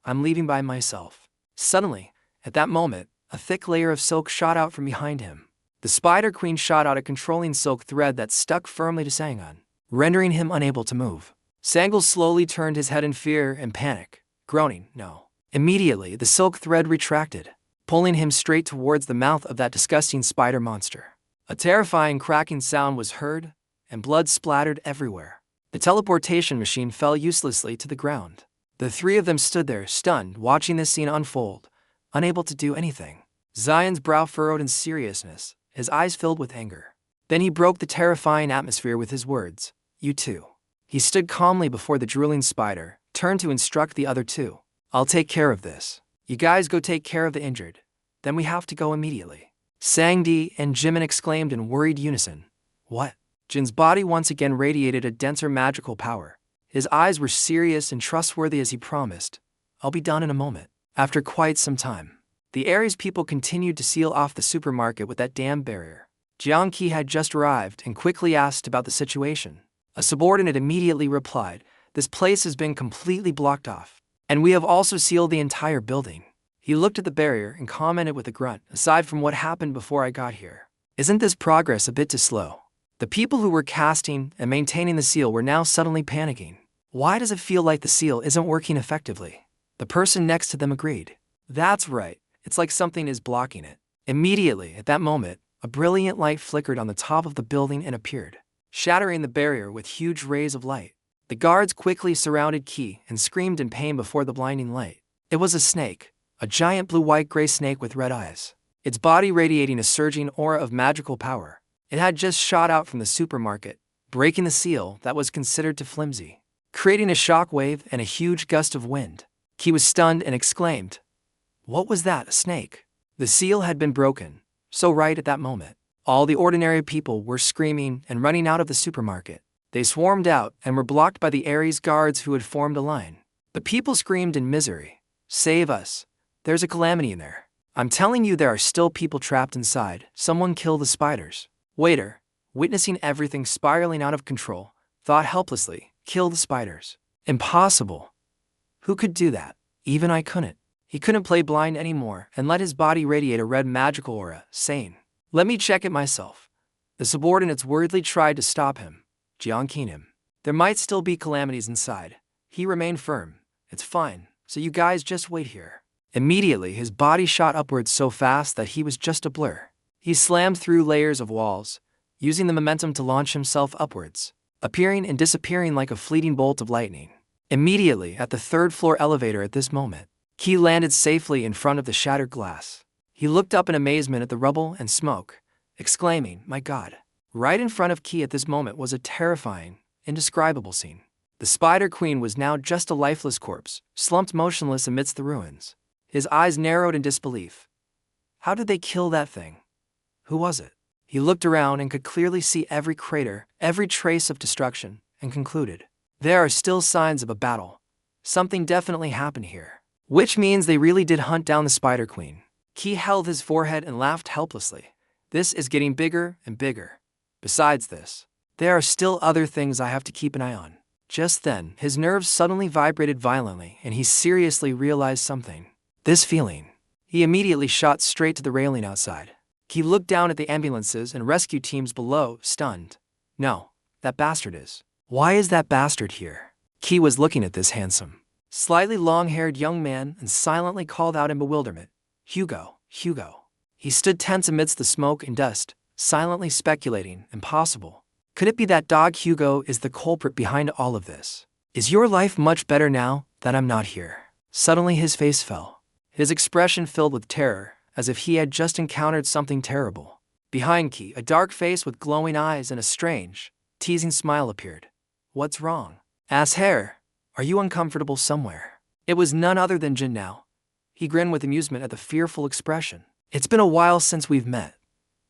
I'm leaving by myself." Suddenly, at that moment, a thick layer of silk shot out from behind him. The Spider Queen shot out a controlling silk thread that stuck firmly to Sangun, rendering him unable to move. Sangun slowly turned his head in fear and panic, groaning, "No." Immediately, the silk thread retracted, pulling him straight towards the mouth of that disgusting spider monster. A terrifying cracking sound was heard, and blood splattered everywhere. The teleportation machine fell uselessly to the ground. The three of them stood there, stunned, watching this scene unfold, unable to do anything. Zion's brow furrowed in seriousness, his eyes filled with anger. Then he broke the terrifying atmosphere with his words, "You two." He stood calmly before the drooling spider, turned to instruct the other two. "I'll take care of this. You guys go take care of the injured. Then we have to go immediately." Sanji and Jimin exclaimed in worried unison. "What?" Jin's body once again radiated a denser magical power. His eyes were serious and trustworthy as he promised, "I'll be done in a moment." After quite some time, the Aries people continued to seal off the supermarket with that damn barrier. Jiangqi had just arrived and quickly asked about the situation. A subordinate immediately replied, "This place has been completely blocked off, and we have also sealed the entire building." He looked at the barrier and commented with a grunt, "Aside from what happened before I got here, isn't this progress a bit too slow?" The people who were casting and maintaining the seal were now suddenly panicking. "Why does it feel like the seal isn't working effectively?" The person next to them agreed. "That's right, it's like something is blocking it." Immediately, at that moment, a brilliant light flickered on the top of the building and appeared, shattering the barrier with huge rays of light. The guards quickly surrounded Qi and screamed in pain before the blinding light. It was a snake, a giant blue-white-gray snake with red eyes, its body radiating a surging aura of magical power. It had just shot out from the supermarket, breaking the seal that was considered too flimsy, creating a shock wave and a huge gust of wind. Qi was stunned and exclaimed, "What was that, a snake?" The seal had been broken, so right at that moment, all the ordinary people were screaming and running out of the supermarket. They swarmed out and were blocked by the Aries guards who had formed a line. The people screamed in misery, "Save us! There's a calamity in there. I'm telling you, there are still people trapped inside. Someone kill the spiders." Waiter, witnessing everything spiraling out of control, thought helplessly, "Kill the spiders? Impossible. Who could do that? Even I couldn't." He couldn't play blind anymore and let his body radiate a red magical aura, saying, "Let me check it myself." The subordinates worriedly tried to stop him, Jiangqi him. There might still be calamities inside. He remained firm. "It's fine, so you guys just wait here." Immediately, his body shot upwards so fast that he was just a blur. He slammed through layers of walls, using the momentum to launch himself upwards, appearing and disappearing like a fleeting bolt of lightning. Immediately, at the third-floor elevator at this moment, Qi landed safely in front of the shattered glass. He looked up in amazement at the rubble and smoke, exclaiming, "My God." Right in front of Qi at this moment was a terrifying, indescribable scene. The Spider Queen was now just a lifeless corpse, slumped motionless amidst the ruins. His eyes narrowed in disbelief. How did they kill that thing? Who was it? He looked around and could clearly see every crater, every trace of destruction, and concluded, there are still signs of a battle. Something definitely happened here. Which means they really did hunt down the Spider Queen. Qi held his forehead and laughed helplessly. This is getting bigger and bigger. Besides this, there are still other things I have to keep an eye on. Just then, his nerves suddenly vibrated violently and he seriously realized something. This feeling. He immediately shot straight to the railing outside. He looked down at the ambulances and rescue teams below, stunned. No, that bastard is. Why is that bastard here? Ki was looking at this handsome, slightly long-haired young man and silently called out in bewilderment. Hugo, Hugo. He stood tense amidst the smoke and dust, silently speculating, impossible. Could it be that dog Hugo is the culprit behind all of this? Is your life much better now that I'm not here? Suddenly his face fell, his expression filled with terror, as if he had just encountered something terrible. Behind Ki, a dark face with glowing eyes and a strange, teasing smile appeared. What's wrong? Ass hair, are you uncomfortable somewhere? It was none other than Jin now. He grinned with amusement at the fearful expression. It's been a while since we've met.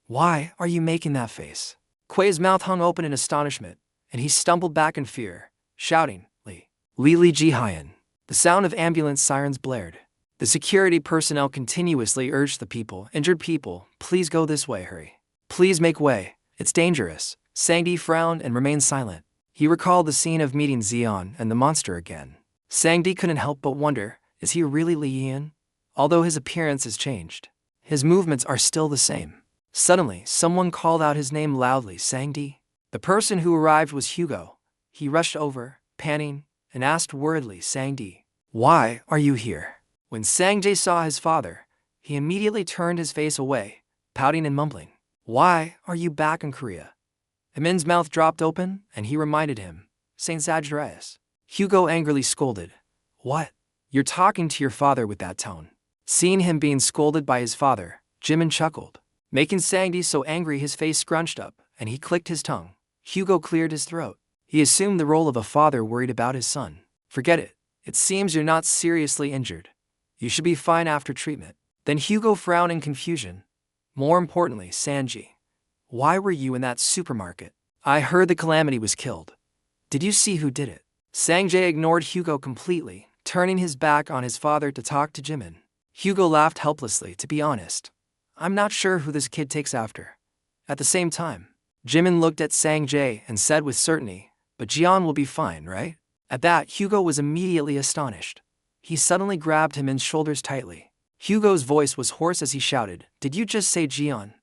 Why are you making that face? Kuei's mouth hung open in astonishment, and he stumbled back in fear, shouting, Li Ji Hyan. The sound of ambulance sirens blared. The security personnel continuously urged the injured people, please go this way, hurry. Please make way, it's dangerous. Sanji frowned and remained silent. He recalled the scene of meeting Liion and the monster again. Sanji couldn't help but wonder, is he really Liion? Although his appearance has changed, his movements are still the same. Suddenly, someone called out his name loudly, Sanji. The person who arrived was Hugo. He rushed over, panting, and asked worriedly, Sanji, why are you here? When Sanji saw his father, he immediately turned his face away, pouting and mumbling. Why are you back in Korea? Emin's mouth dropped open, and he reminded him, Saint Zagreus. Hugo angrily scolded. What? You're talking to your father with that tone. Seeing him being scolded by his father, Jimin chuckled. Making Sanji so angry his face scrunched up, and he clicked his tongue. Hugo cleared his throat. He assumed the role of a father worried about his son. Forget it. It seems you're not seriously injured. You should be fine after treatment. Then Hugo frowned in confusion. More importantly, Sanji. Why were you in that supermarket? I heard the Calamity was killed. Did you see who did it? Sanji ignored Hugo completely, turning his back on his father to talk to Jimin. Hugo laughed helplessly, to be honest. I'm not sure who this kid takes after. At the same time, Jimin looked at Sanji and said with certainty, but Jian will be fine, right? At that, Hugo was immediately astonished. He suddenly grabbed him in shoulders tightly. Hugo's voice was hoarse as he shouted, Did you just say Jian?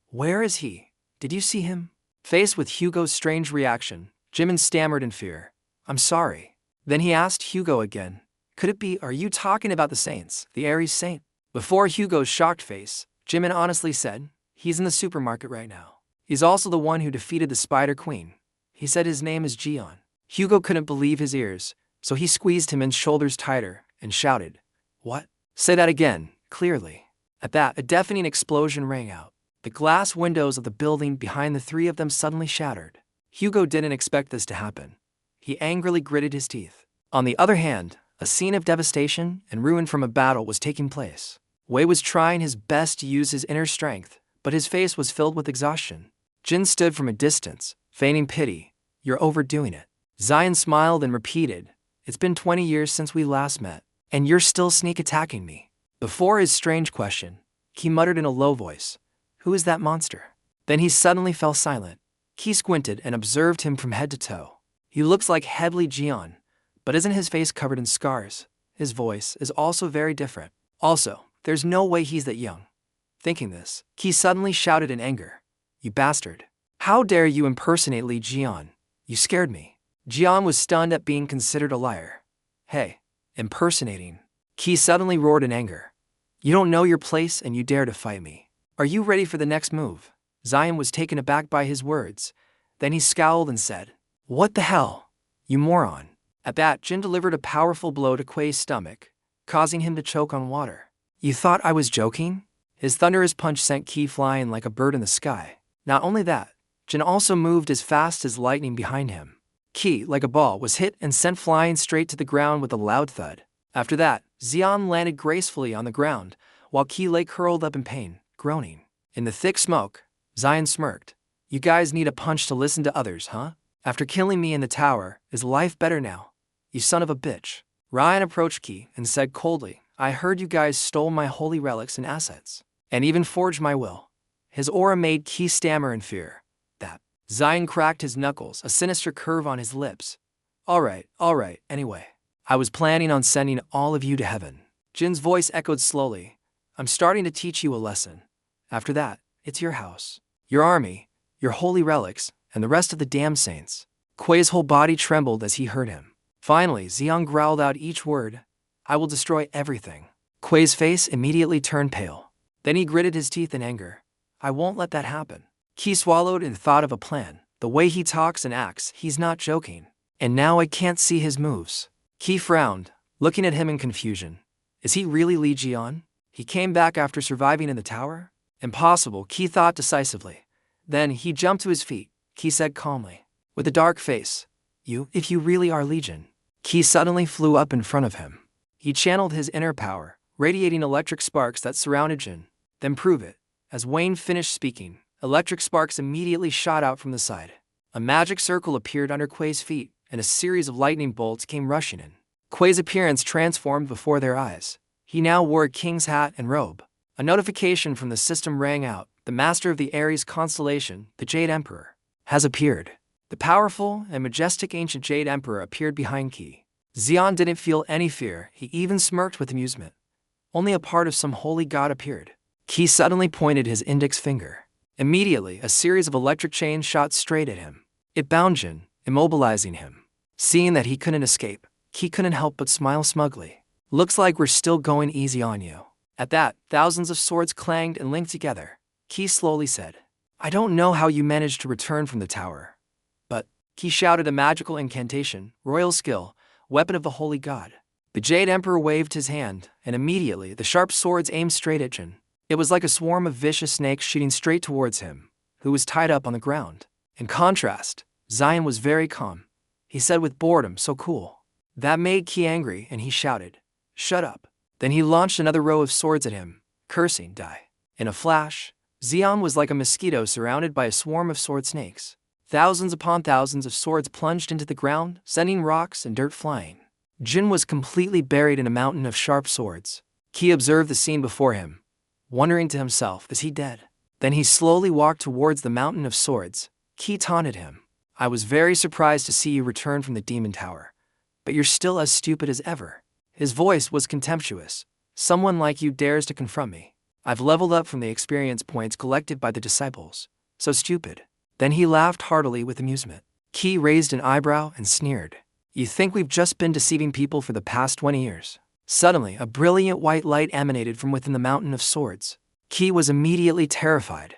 Where is he? Did you see him? Faced with Hugo's strange reaction, Jimin stammered in fear. I'm sorry. Then he asked Hugo again, Could it be, are you talking about the saints, the Aries saint? Before Hugo's shocked face, Jimin honestly said, He's in the supermarket right now. He's also the one who defeated the Spider Queen. He said his name is Jian. Hugo couldn't believe his ears, so he squeezed him in shoulders tighter and shouted, What? Say that again, clearly. At that, a deafening explosion rang out. The glass windows of the building behind the three of them suddenly shattered. Hugo didn't expect this to happen. He angrily gritted his teeth. On the other hand, a scene of devastation and ruin from a battle was taking place. Wei was trying his best to use his inner strength, but his face was filled with exhaustion. Jin stood from a distance, feigning pity. You're overdoing it. Zion smiled and repeated, It's been 20 years since we last met, and you're still sneak attacking me. Before his strange question, he muttered in a low voice, Who is that monster? Then he suddenly fell silent. Ki squinted and observed him from head to toe. He looks like Headley Jian, but isn't his face covered in scars? His voice is also very different. Also, there's no way he's that young. Thinking this, Ki suddenly shouted in anger, You bastard. How dare you impersonate Li Jian? You scared me. Jian was stunned at being considered a liar. Hey, impersonating. Ki suddenly roared in anger. You don't know your place and you dare to fight me. Are you ready for the next move? Zion was taken aback by his words. Then he scowled and said, What the hell? You moron. At that, Jin delivered a powerful blow to Kuei's stomach, causing him to choke on water. You thought I was joking? His thunderous punch sent Ki flying like a bird in the sky. Not only that, Jin also moved as fast as lightning behind him. Ki, like a ball, was hit and sent flying straight to the ground with a loud thud. After that, Xian landed gracefully on the ground, while Ki lay curled up in pain, groaning. In the thick smoke, Zion smirked. You guys need a punch to listen to others, huh? After killing me in the tower, is life better now? You son of a bitch. Ryan approached Ki and said coldly, I heard you guys stole my holy relics and assets, and even forged my will. His aura made Ki stammer in fear. That. Zion cracked his knuckles, a sinister curve on his lips. All right, anyway. I was planning on sending all of you to heaven. Jin's voice echoed slowly. I'm starting to teach you a lesson. After that, It's your house, your army, your holy relics, and the rest of the damned saints. Kuei's whole body trembled as he heard him. Finally, Xian growled out each word. I will destroy everything. Kuei's face immediately turned pale. Then he gritted his teeth in anger. I won't let that happen. Qi swallowed and thought of a plan. The way he talks and acts, he's not joking. And now I can't see his moves. Qi frowned, looking at him in confusion. Is he really Li Jian? He came back after surviving in the tower? Impossible, Qi thought decisively. Then he jumped to his feet. Qi said calmly, with a dark face, if you really are Legion. Qi suddenly flew up in front of him. He channeled his inner power, radiating electric sparks that surrounded Jin. Then prove it. As Wayne finished speaking, electric sparks immediately shot out from the side. A magic circle appeared under Kuei's feet, and a series of lightning bolts came rushing in. Kuei's appearance transformed before their eyes. He now wore a king's hat and robe. A notification from the system rang out. The master of the Aries constellation, the Jade Emperor, has appeared. The powerful and majestic ancient Jade Emperor appeared behind Qi. Xian didn't feel any fear, he even smirked with amusement. Only a part of some holy god appeared. Qi suddenly pointed his index finger. Immediately, a series of electric chains shot straight at him. It bound Jin, immobilizing him. Seeing that he couldn't escape, Qi couldn't help but smile smugly. Looks like we're still going easy on you. At that, thousands of swords clanged and linked together. Qi slowly said, I don't know how you managed to return from the tower. But, Qi shouted a magical incantation, royal skill, weapon of the holy god. The Jade Emperor waved his hand, and immediately the sharp swords aimed straight at Jin. It was like a swarm of vicious snakes shooting straight towards him, who was tied up on the ground. In contrast, Xian was very calm. He said with boredom, so cool. That made Qi angry, and he shouted, Shut up. Then he launched another row of swords at him, cursing, Die. In a flash, Xian was like a mosquito surrounded by a swarm of sword snakes. Thousands upon thousands of swords plunged into the ground, sending rocks and dirt flying. Jin was completely buried in a mountain of sharp swords. Qi observed the scene before him, wondering to himself, is he dead? Then he slowly walked towards the mountain of swords. Qi taunted him. I was very surprised to see you return from the demon tower. But you're still as stupid as ever. His voice was contemptuous. Someone like you dares to confront me. I've leveled up from the experience points collected by the disciples. So stupid. Then he laughed heartily with amusement. Qi raised an eyebrow and sneered. You think we've just been deceiving people for the past 20 years? Suddenly, a brilliant white light emanated from within the mountain of swords. Qi was immediately terrified.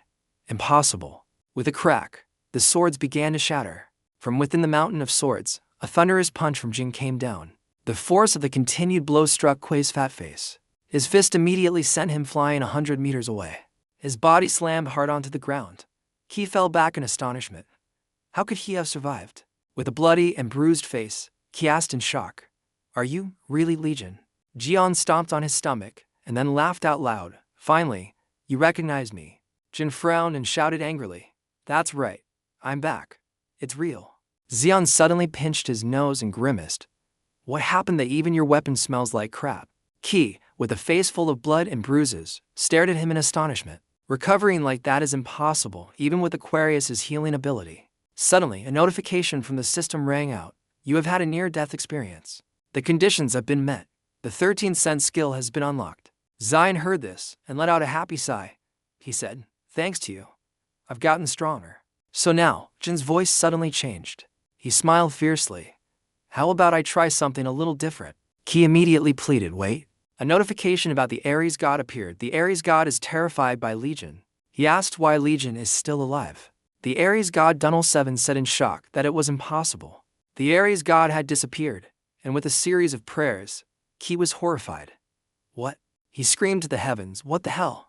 Impossible. With a crack, the swords began to shatter. From within the mountain of swords, a thunderous punch from Jin came down. The force of the continued blow struck Kuei's fat face. His fist immediately sent him flying 100 meters away. His body slammed hard onto the ground. Qi fell back in astonishment. How could he have survived? With a bloody and bruised face, Qi asked in shock, Are you really Legion? Jian stomped on his stomach and then laughed out loud. Finally, you recognize me. Jin frowned and shouted angrily, That's right. I'm back. It's real. Xian suddenly pinched his nose and grimaced. What happened that even your weapon smells like crap? Qi, with a face full of blood and bruises, stared at him in astonishment. Recovering like that is impossible, even with Aquarius's healing ability. Suddenly, a notification from the system rang out. You have had a near-death experience. The conditions have been met. The 13th sense skill has been unlocked. Xian heard this and let out a happy sigh. He said, Thanks to you. I've gotten stronger. So now, Jin's voice suddenly changed. He smiled fiercely. How about I try something a little different? Qi immediately pleaded, Wait. A notification about the Aries god appeared. The Aries god is terrified by Legion. He asked why Legion is still alive. The Aries god Dunnel 7 said in shock that it was impossible. The Aries god had disappeared, and with a series of prayers, Qi was horrified. What? He screamed to the heavens, What the hell?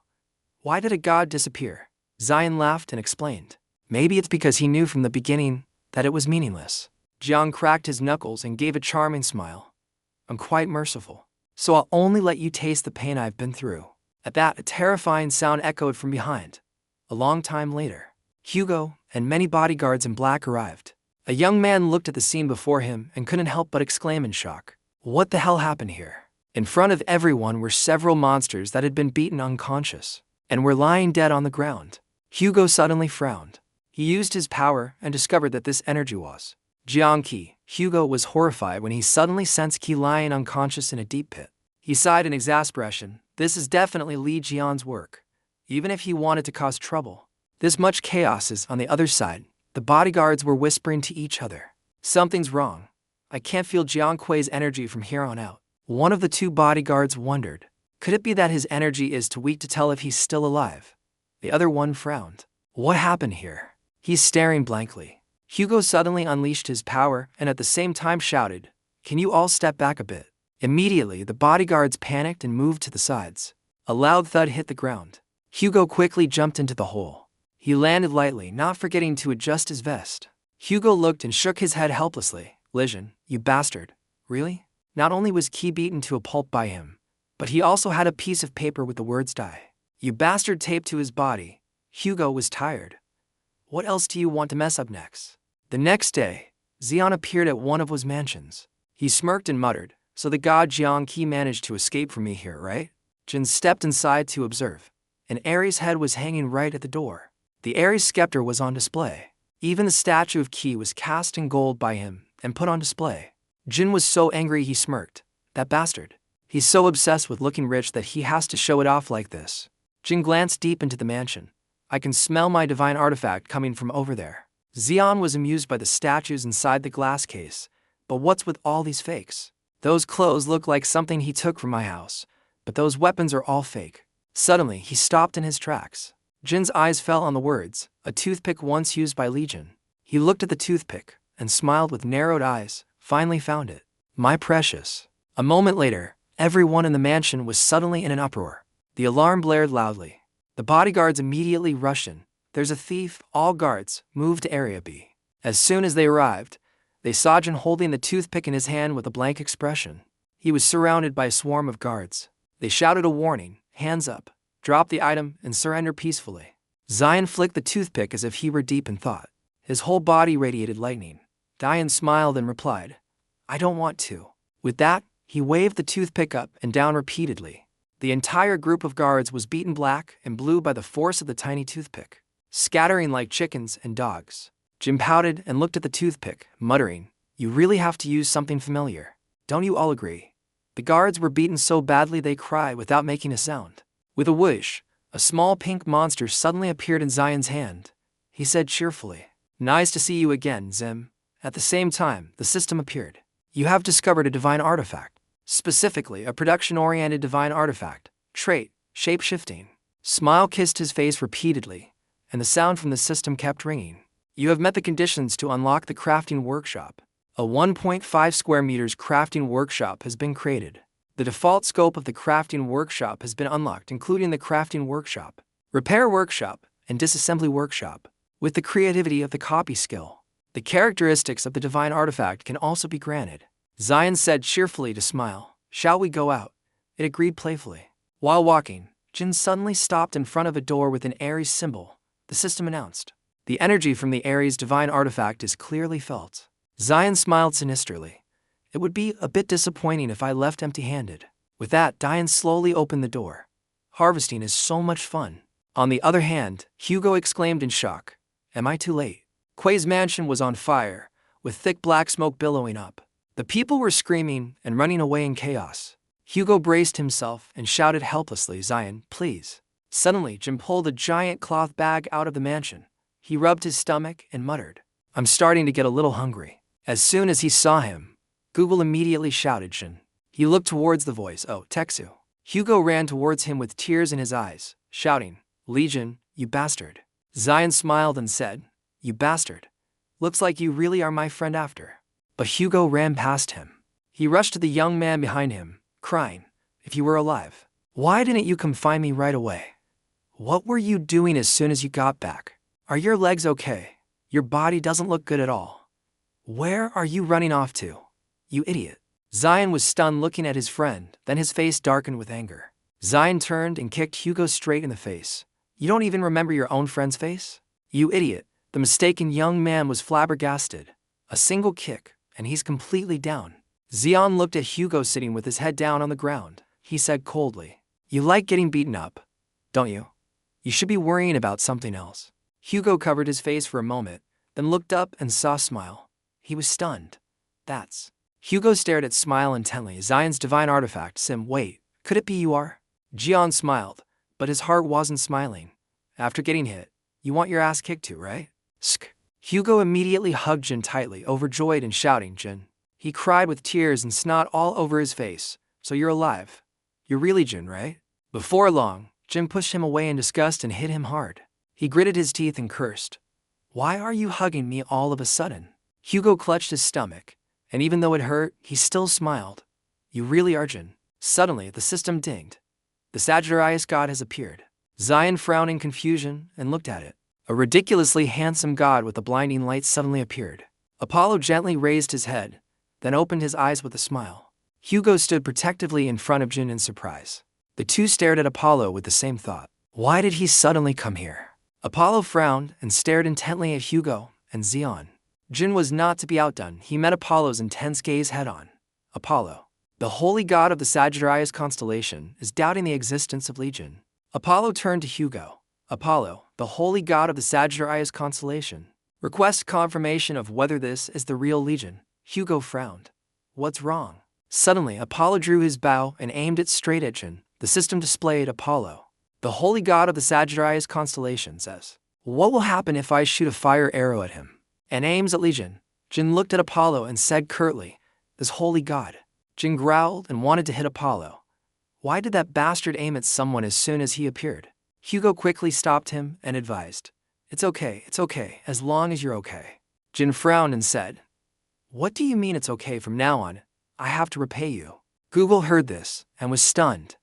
Why did a god disappear? Xian laughed and explained. Maybe it's because he knew from the beginning that it was meaningless. Jiang cracked his knuckles and gave a charming smile. I'm quite merciful. So I'll only let you taste the pain I've been through. At that, a terrifying sound echoed from behind. A long time later, Hugo and many bodyguards in black arrived. A young man looked at the scene before him and couldn't help but exclaim in shock. What the hell happened here? In front of everyone were several monsters that had been beaten unconscious and were lying dead on the ground. Hugo suddenly frowned. He used his power and discovered that this energy was Jiang Qi. Hugo was horrified when he suddenly sensed Qi lying unconscious in a deep pit. He sighed in exasperation. This is definitely Li Jian's work. even if he wanted to cause trouble. This much chaos is on the other side. The bodyguards were whispering to each other. Something's wrong. I can't feel Jiangkui's energy from here on out. One of the two bodyguards wondered. Could it be that his energy is too weak to tell if he's still alive? The other one frowned. What happened here? He's staring blankly. Hugo suddenly unleashed his power and at the same time shouted, "Can you all step back a bit?" Immediately, the bodyguards panicked and moved to the sides. A loud thud hit the ground. Hugo quickly jumped into the hole. He landed lightly, not forgetting to adjust his vest. Hugo looked and shook his head helplessly. Liion, you bastard. Really? Not only was Qi beaten to a pulp by him, but he also had a piece of paper with the words "die. You bastard" taped to his body. Hugo was tired. What else do you want to mess up next? The next day, Xian appeared at one of his mansions. He smirked and muttered, "So the god Jiang Qi managed to escape from me here, right?" Jin stepped inside to observe. An Aries head was hanging right at the door. The Aries scepter was on display. Even the statue of Qi was cast in gold by him and put on display. Jin was so angry he smirked. That bastard. He's so obsessed with looking rich that he has to show it off like this. Jin glanced deep into the mansion. I can smell my divine artifact coming from over there. Xian was amused by the statues inside the glass case. But what's with all these fakes? Those clothes look like something he took from my house, but those weapons are all fake. Suddenly, he stopped in his tracks. Jin's eyes fell on the words, "A toothpick once used by Liion." He looked at the toothpick and smiled with narrowed eyes, finally found it. My precious. A moment later, everyone in the mansion was suddenly in an uproar. The alarm blared loudly. The bodyguards immediately rushed in. There's a thief, all guards, moved to Area B. As soon as they arrived, they saw Jin holding the toothpick in his hand with a blank expression. He was surrounded by a swarm of guards. They shouted a warning, "Hands up, drop the item, and surrender peacefully." Xian flicked the toothpick as if he were deep in thought. His whole body radiated lightning. Dian smiled and replied, "I don't want to." With that, he waved the toothpick up and down repeatedly. The entire group of guards was beaten black and blue by the force of the tiny toothpick, scattering like chickens and dogs. Jin pouted and looked at the toothpick, muttering, "You really have to use something familiar. Don't you all agree?" The guards were beaten so badly they cried without making a sound. With a whoosh, a small pink monster suddenly appeared in Xian's hand. He said cheerfully, "Nice to see you again, Zim." At the same time, the system appeared. You have discovered a divine artifact. Specifically, a production-oriented divine artifact, trait, shape-shifting. Smile kissed his face repeatedly, and the sound from the system kept ringing. You have met the conditions to unlock the crafting workshop. A 1.5 square meters crafting workshop has been created. The default scope of the crafting workshop has been unlocked, including the crafting workshop, repair workshop, and disassembly workshop. With the creativity of the copy skill, the characteristics of the divine artifact can also be granted. Xian said cheerfully to Smile, "Shall we go out?" It agreed playfully. While walking, Jin suddenly stopped in front of a door with an Aries symbol. The system announced, "The energy from the Aries divine artifact is clearly felt." Xian smiled sinisterly. "It would be a bit disappointing if I left empty-handed." With that, Dian slowly opened the door. Harvesting is so much fun. On the other hand, Hugo exclaimed in shock, "Am I too late?" Kui's mansion was on fire, with thick black smoke billowing up. The people were screaming and running away in chaos. Hugo braced himself and shouted helplessly, "Xian, please." Suddenly, Jin pulled a giant cloth bag out of the mansion. He rubbed his stomach and muttered, "I'm starting to get a little hungry." As soon as he saw him, Google immediately shouted Jin. He looked towards the voice, "Oh, Texu." Hugo ran towards him with tears in his eyes, shouting, "Liion, you bastard." Xian smiled and said, "You bastard. Looks like you really are my friend after." But Hugo ran past him. He rushed to the young man behind him, crying, "If you were alive, why didn't you come find me right away? What were you doing as soon as you got back? Are your legs okay? Your body doesn't look good at all. Where are you running off to? You idiot." Xian was stunned looking at his friend, then his face darkened with anger. Xian turned and kicked Hugo straight in the face. "You don't even remember your own friend's face? You idiot." The mistaken young man was flabbergasted. A single kick, and he's completely down. Xian looked at Hugo sitting with his head down on the ground. He said coldly, "You like getting beaten up, don't you? You should be worrying about something else." Hugo covered his face for a moment, then looked up and saw Smile. He was stunned. "That's..." Hugo stared at Smile intently. "Xian's divine artifact, Sim, wait, could it be you are?" Jian smiled, but his heart wasn't smiling. After getting hit, you want your ass kicked too, right? Sk. Hugo immediately hugged Jin tightly, overjoyed and shouting, Jin. He cried with tears and snot all over his face. So you're alive. You're really Jin, right? Before long, Jin pushed him away in disgust and hit him hard. He gritted his teeth and cursed. Why are you hugging me all of a sudden? Hugo clutched his stomach, and even though it hurt, he still smiled. You really are Jin. Suddenly, the system dinged. The Sagittarius god has appeared. Zion frowned in confusion and looked at it. A ridiculously handsome god with a blinding light suddenly appeared. Apollo gently raised his head, then opened his eyes with a smile. Hugo stood protectively in front of Jin in surprise. The two stared at Apollo with the same thought. Why did he suddenly come here? Apollo frowned and stared intently at Hugo and Zion. Jin was not to be outdone. He met Apollo's intense gaze head-on. Apollo, the holy god of the Sagittarius constellation, is doubting the existence of Liion. Apollo turned to Hugo. Apollo, the holy god of the Sagittarius constellation, requests confirmation of whether this is the real Liion. Hugo frowned. What's wrong? Suddenly, Apollo drew his bow and aimed it straight at Jin. The system displayed Apollo, the holy god of the Sagittarius constellation, says, what will happen if I shoot a fire arrow at him? And aims at Liion. Jin looked at Apollo and said curtly, this holy god. Jin growled and wanted to hit Apollo. Why did that bastard aim at someone as soon as he appeared? Hugo quickly stopped him and advised, it's okay, as long as you're okay. Jin frowned and said, what do you mean it's okay from now on? I have to repay you. Google heard this and was stunned.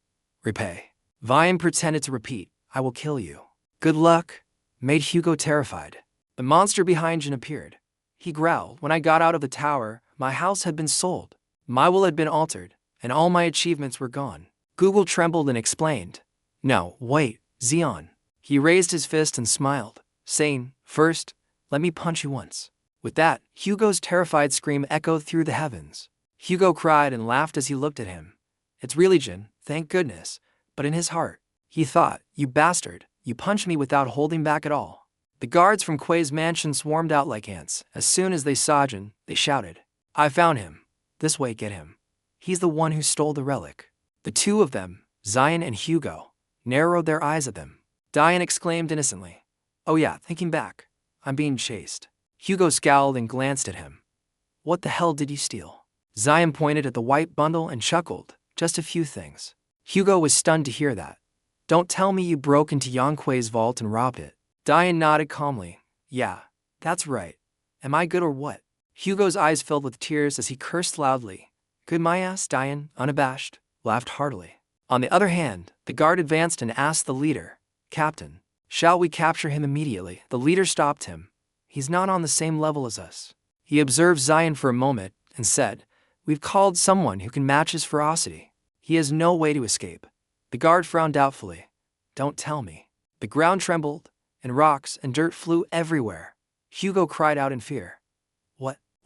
Repay. Vian pretended to repeat, I will kill you. Good luck, made Hugo terrified. The monster behind Jin appeared. He growled, when I got out of the tower, my house had been sold. My will had been altered, and all my achievements were gone. Google trembled and explained, no, wait, Zion. He raised his fist and smiled, saying, first, let me punch you once. With that, Hugo's terrified scream echoed through the heavens. Hugo cried and laughed as he looked at him. It's really Jin, thank goodness. But in his heart, he thought, you bastard, you punched me without holding back at all. The guards from Kuei's mansion swarmed out like ants. As soon as they saw Jin, they shouted, I found him. This way, get him. He's the one who stole the relic. The two of them, Zion and Hugo, narrowed their eyes at them. Diane exclaimed innocently, oh yeah, thinking back, I'm being chased. Hugo scowled and glanced at him. What the hell did you steal? Zion pointed at the white bundle and chuckled, just a few things. Hugo was stunned to hear that. Don't tell me you broke into Yang Kuei's vault and robbed it. Diane nodded calmly. Yeah, that's right. Am I good or what? Hugo's eyes filled with tears as he cursed loudly. Good my ass, Diane, unabashed, laughed heartily. On the other hand, the guard advanced and asked the leader, Captain, shall we capture him immediately? The leader stopped him. He's not on the same level as us. He observed Zion for a moment and said, we've called someone who can match his ferocity. He has no way to escape. The guard frowned doubtfully. Don't tell me. The ground trembled, and rocks and dirt flew everywhere. Hugo cried out in fear.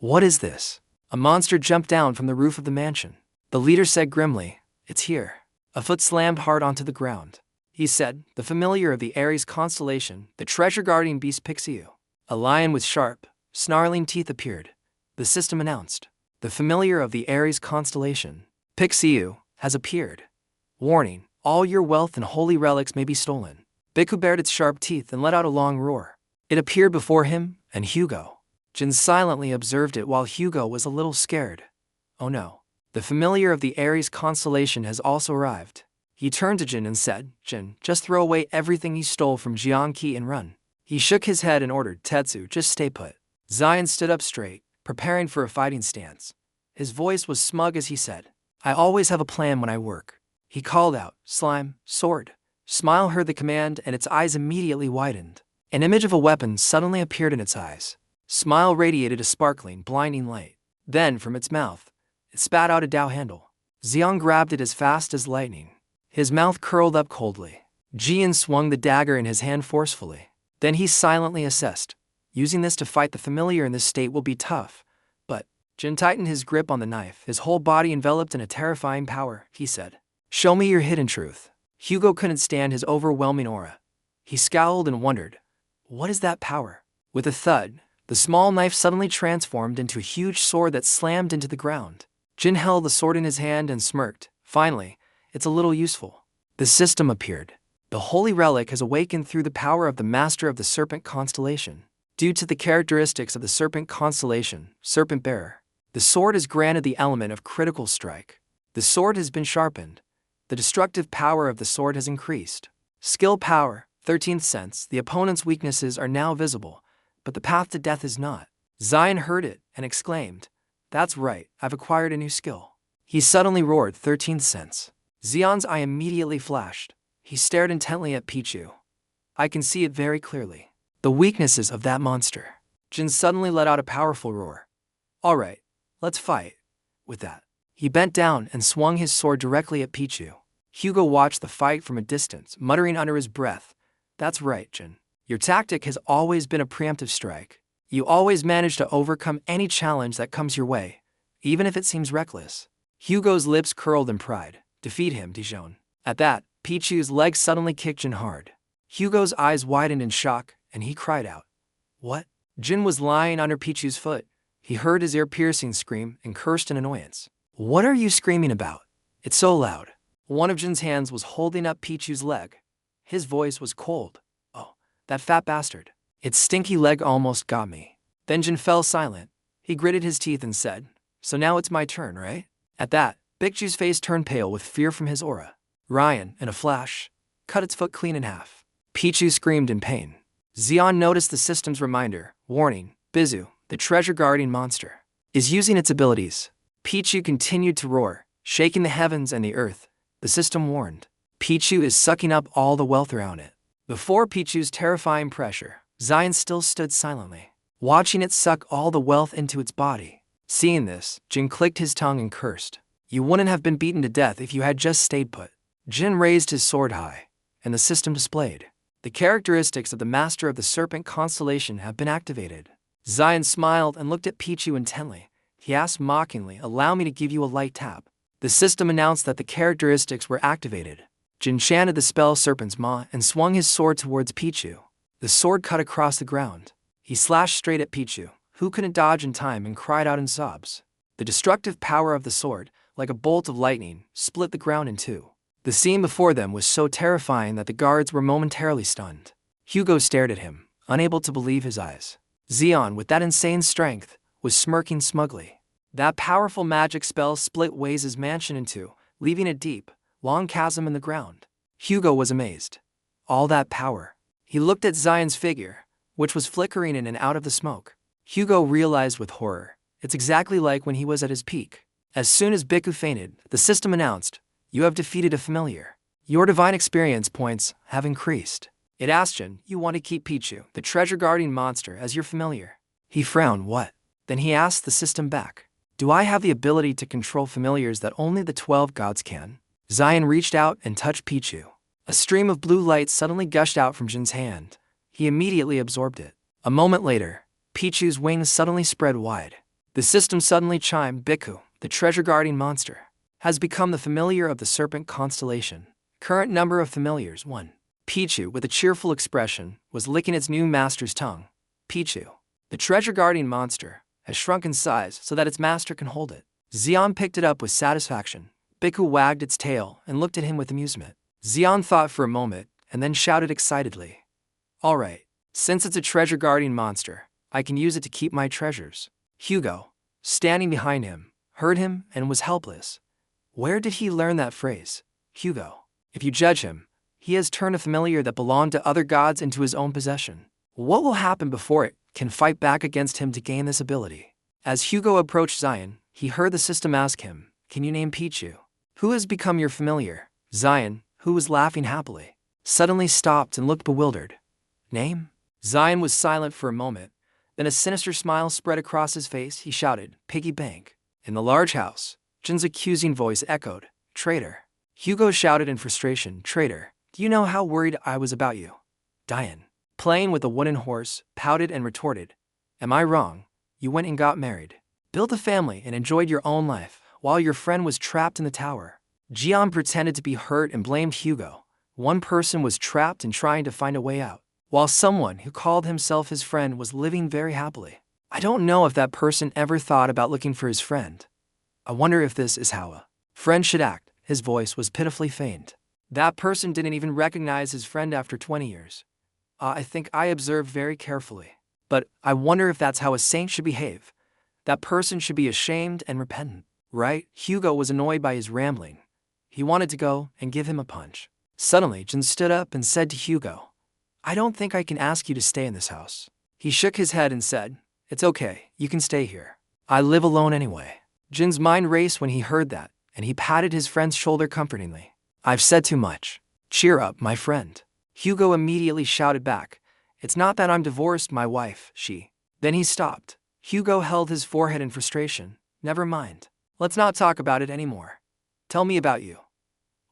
What is this? A monster jumped down from the roof of the mansion. The leader said grimly, it's here. A foot slammed hard onto the ground. He said, the familiar of the Aries constellation, the treasure-guarding beast Pixiu. A lion with sharp, snarling teeth appeared. The system announced, the familiar of the Aries constellation, Pixiu, has appeared. Warning, all your wealth and holy relics may be stolen. Biku bared its sharp teeth and let out a long roar. It appeared before him and Hugo. Jin silently observed it while Hugo was a little scared. Oh no. The familiar of the Aries constellation has also arrived. He turned to Jin and said, Jin, just throw away everything you stole from Jiangqi and run. He shook his head and ordered, Tetsu, just stay put. Zion stood up straight, preparing for a fighting stance. His voice was smug as he said, I always have a plan when I work. He called out, slime, sword. Smile heard the command and its eyes immediately widened. An image of a weapon suddenly appeared in its eyes. Smile radiated a sparkling, blinding light. Then, from its mouth, it spat out a dao handle. Xiang grabbed it as fast as lightning. His mouth curled up coldly. Jian swung the dagger in his hand forcefully. Then he silently assessed. Using this to fight the familiar in this state will be tough. But, Jin tightened his grip on the knife, his whole body enveloped in a terrifying power, he said. Show me your hidden truth. Hugo couldn't stand his overwhelming aura. He scowled and wondered, what is that power? With a thud, the small knife suddenly transformed into a huge sword that slammed into the ground. Jin held the sword in his hand and smirked. Finally, it's a little useful. The system appeared. The holy relic has awakened through the power of the master of the serpent constellation. Due to the characteristics of the serpent constellation, serpent bearer, the sword is granted the element of critical strike. The sword has been sharpened. The destructive power of the sword has increased. Skill power, 13th sense, the opponent's weaknesses are now visible, but the path to death is not. Zion heard it and exclaimed, "That's right, I've acquired a new skill." He suddenly roared 13th sense. Zion's eye immediately flashed. He stared intently at Pichu. "I can see it very clearly. The weaknesses of that monster." Jin suddenly let out a powerful roar. "All right, let's fight." With that, he bent down and swung his sword directly at Pichu. Hugo watched the fight from a distance, muttering under his breath, "That's right, Jin. Your tactic has always been a preemptive strike. You always manage to overcome any challenge that comes your way, even if it seems reckless." Hugo's lips curled in pride. "Defeat him, Dijon." At that, Pichu's leg suddenly kicked Jin hard. Hugo's eyes widened in shock, and he cried out, "What?" Jin was lying under Pichu's foot. He heard his ear-piercing scream and cursed in annoyance. "What are you screaming about? It's so loud." One of Jin's hands was holding up Pichu's leg. His voice was cold. "Oh, that fat bastard. Its stinky leg almost got me." Then Jin fell silent. He gritted his teeth and said, "So now it's my turn, right?" At that, Pichu's face turned pale with fear from his aura. Ryan, in a flash, cut its foot clean in half. Pichu screamed in pain. Zion noticed the system's reminder, warning, "Bizu, the treasure-guarding monster, is using its abilities." Pichu continued to roar, shaking the heavens and the earth. The system warned, "Pichu is sucking up all the wealth around it." Before Pichu's terrifying pressure, Zion still stood silently, watching it suck all the wealth into its body. Seeing this, Jin clicked his tongue and cursed. "You wouldn't have been beaten to death if you had just stayed put." Jin raised his sword high, and the system displayed. The characteristics of the master of the serpent constellation have been activated. Zion smiled and looked at Pichu intently. He asked mockingly, "Allow me to give you a light tap." The system announced that the characteristics were activated. Jin chanted the spell Serpent's Maw and swung his sword towards Pichu. The sword cut across the ground. He slashed straight at Pichu, who couldn't dodge in time and cried out in sobs. The destructive power of the sword, like a bolt of lightning, split the ground in two. The scene before them was so terrifying that the guards were momentarily stunned. Hugo stared at him, unable to believe his eyes. Zion, with that insane strength, was smirking smugly. That powerful magic spell split Waze's mansion in two, leaving a deep, long chasm in the ground. Hugo was amazed. All that power. He looked at Zion's figure, which was flickering in and out of the smoke. Hugo realized with horror, it's exactly like when he was at his peak. As soon as Biku fainted, the system announced, "You have defeated a familiar. Your divine experience points have increased." It asked Jin, "You want to keep Pichu, the treasure-guarding monster, as your familiar?" He frowned. "What?" Then he asked the system back, "Do I have the ability to control familiars that only the 12 gods can?" Zion reached out and touched Pichu. A stream of blue light suddenly gushed out from Jin's hand. He immediately absorbed it. A moment later, Pichu's wings suddenly spread wide. The system suddenly chimed, "Biku, the treasure-guarding monster, has become the familiar of the serpent constellation. Current number of familiars, 1. Pichu, with a cheerful expression, was licking its new master's tongue. "Pichu, the treasure-guarding monster, has shrunk in size so that its master can hold it." Zion picked it up with satisfaction. Biku wagged its tail and looked at him with amusement. Zion thought for a moment and then shouted excitedly, "All right, since it's a treasure-guarding monster, I can use it to keep my treasures." Hugo, standing behind him, heard him and was helpless. Where did he learn that phrase? Hugo. If you judge him, he has turned a familiar that belonged to other gods into his own possession. What will happen before it can fight back against him to gain this ability? As Hugo approached Zion, he heard the system ask him, "Can you name Pichu? Who has become your familiar?" Zion, who was laughing happily, suddenly stopped and looked bewildered. "Name?" Zion was silent for a moment. Then a sinister smile spread across his face. He shouted, "Piggy bank." In the large house, Jin's accusing voice echoed, "Traitor." Hugo shouted in frustration, "Traitor, do you know how worried I was about you?" Diane, playing with a wooden horse, pouted and retorted, "Am I wrong? You went and got married, built a family and enjoyed your own life, while your friend was trapped in the tower." Jian pretended to be hurt and blamed Hugo. One person was trapped and trying to find a way out, while someone who called himself his friend was living very happily. I don't know if that person ever thought about looking for his friend. I wonder if this is how a friend should act. His voice was pitifully faint. That person didn't even recognize his friend after 20 years. I think I observed very carefully. But I wonder if that's how a saint should behave. That person should be ashamed and repentant, right? Hugo was annoyed by his rambling. He wanted to go and give him a punch. Suddenly, Jin stood up and said to Hugo, I don't think I can ask you to stay in this house. He shook his head and said, It's okay, you can stay here. I live alone anyway. Jin's mind raced when he heard that, and he patted his friend's shoulder comfortingly. I've said too much. Cheer up, my friend. Hugo immediately shouted back, It's not that I'm divorced, my wife, she. Then he stopped. Hugo held his forehead in frustration. Never mind. Let's not talk about it anymore. Tell me about you.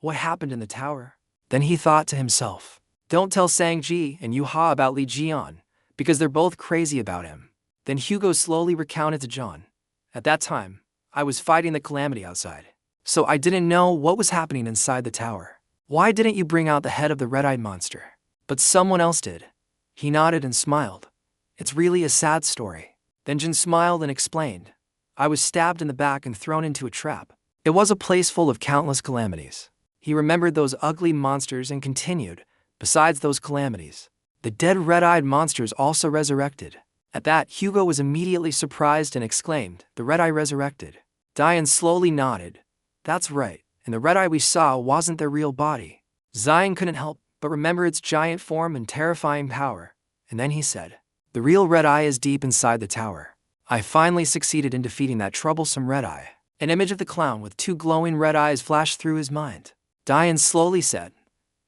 What happened in the tower? Then he thought to himself, Don't tell Sanji and Yuha about Liion, because they're both crazy about him. Then Hugo slowly recounted to John. At that time, I was fighting the calamity outside. So I didn't know what was happening inside the tower. Why didn't you bring out the head of the red-eyed monster? But someone else did. He nodded and smiled. It's really a sad story. Then Jin smiled and explained. I was stabbed in the back and thrown into a trap. It was a place full of countless calamities. He remembered those ugly monsters and continued. Besides those calamities, the dead red-eyed monsters also resurrected. At that, Hugo was immediately surprised and exclaimed, The red-eye resurrected. Diane slowly nodded. That's right, and the red-eye we saw wasn't their real body. Zion couldn't help but remember its giant form and terrifying power. And then he said, The real red-eye is deep inside the tower. I finally succeeded in defeating that troublesome red-eye. An image of the clown with two glowing red eyes flashed through his mind. Diane slowly said,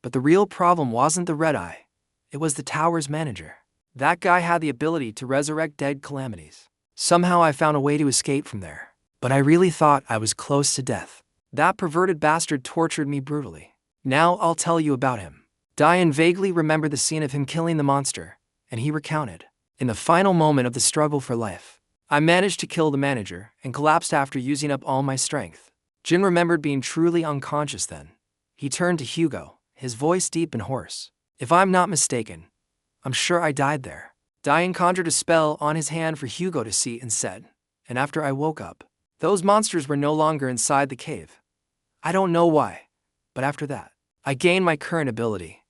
But the real problem wasn't the red-eye. It was the tower's manager. That guy had the ability to resurrect dead calamities. Somehow I found a way to escape from there. But I really thought I was close to death. That perverted bastard tortured me brutally. Now I'll tell you about him. Diane vaguely remembered the scene of him killing the monster, and he recounted. In the final moment of the struggle for life, I managed to kill the manager and collapsed after using up all my strength. Jin remembered being truly unconscious then. He turned to Hugo, his voice deep and hoarse. If I'm not mistaken, I'm sure I died there. Diane conjured a spell on his hand for Hugo to see and said, And after I woke up, those monsters were no longer inside the cave. I don't know why, but after that, I gained my current ability.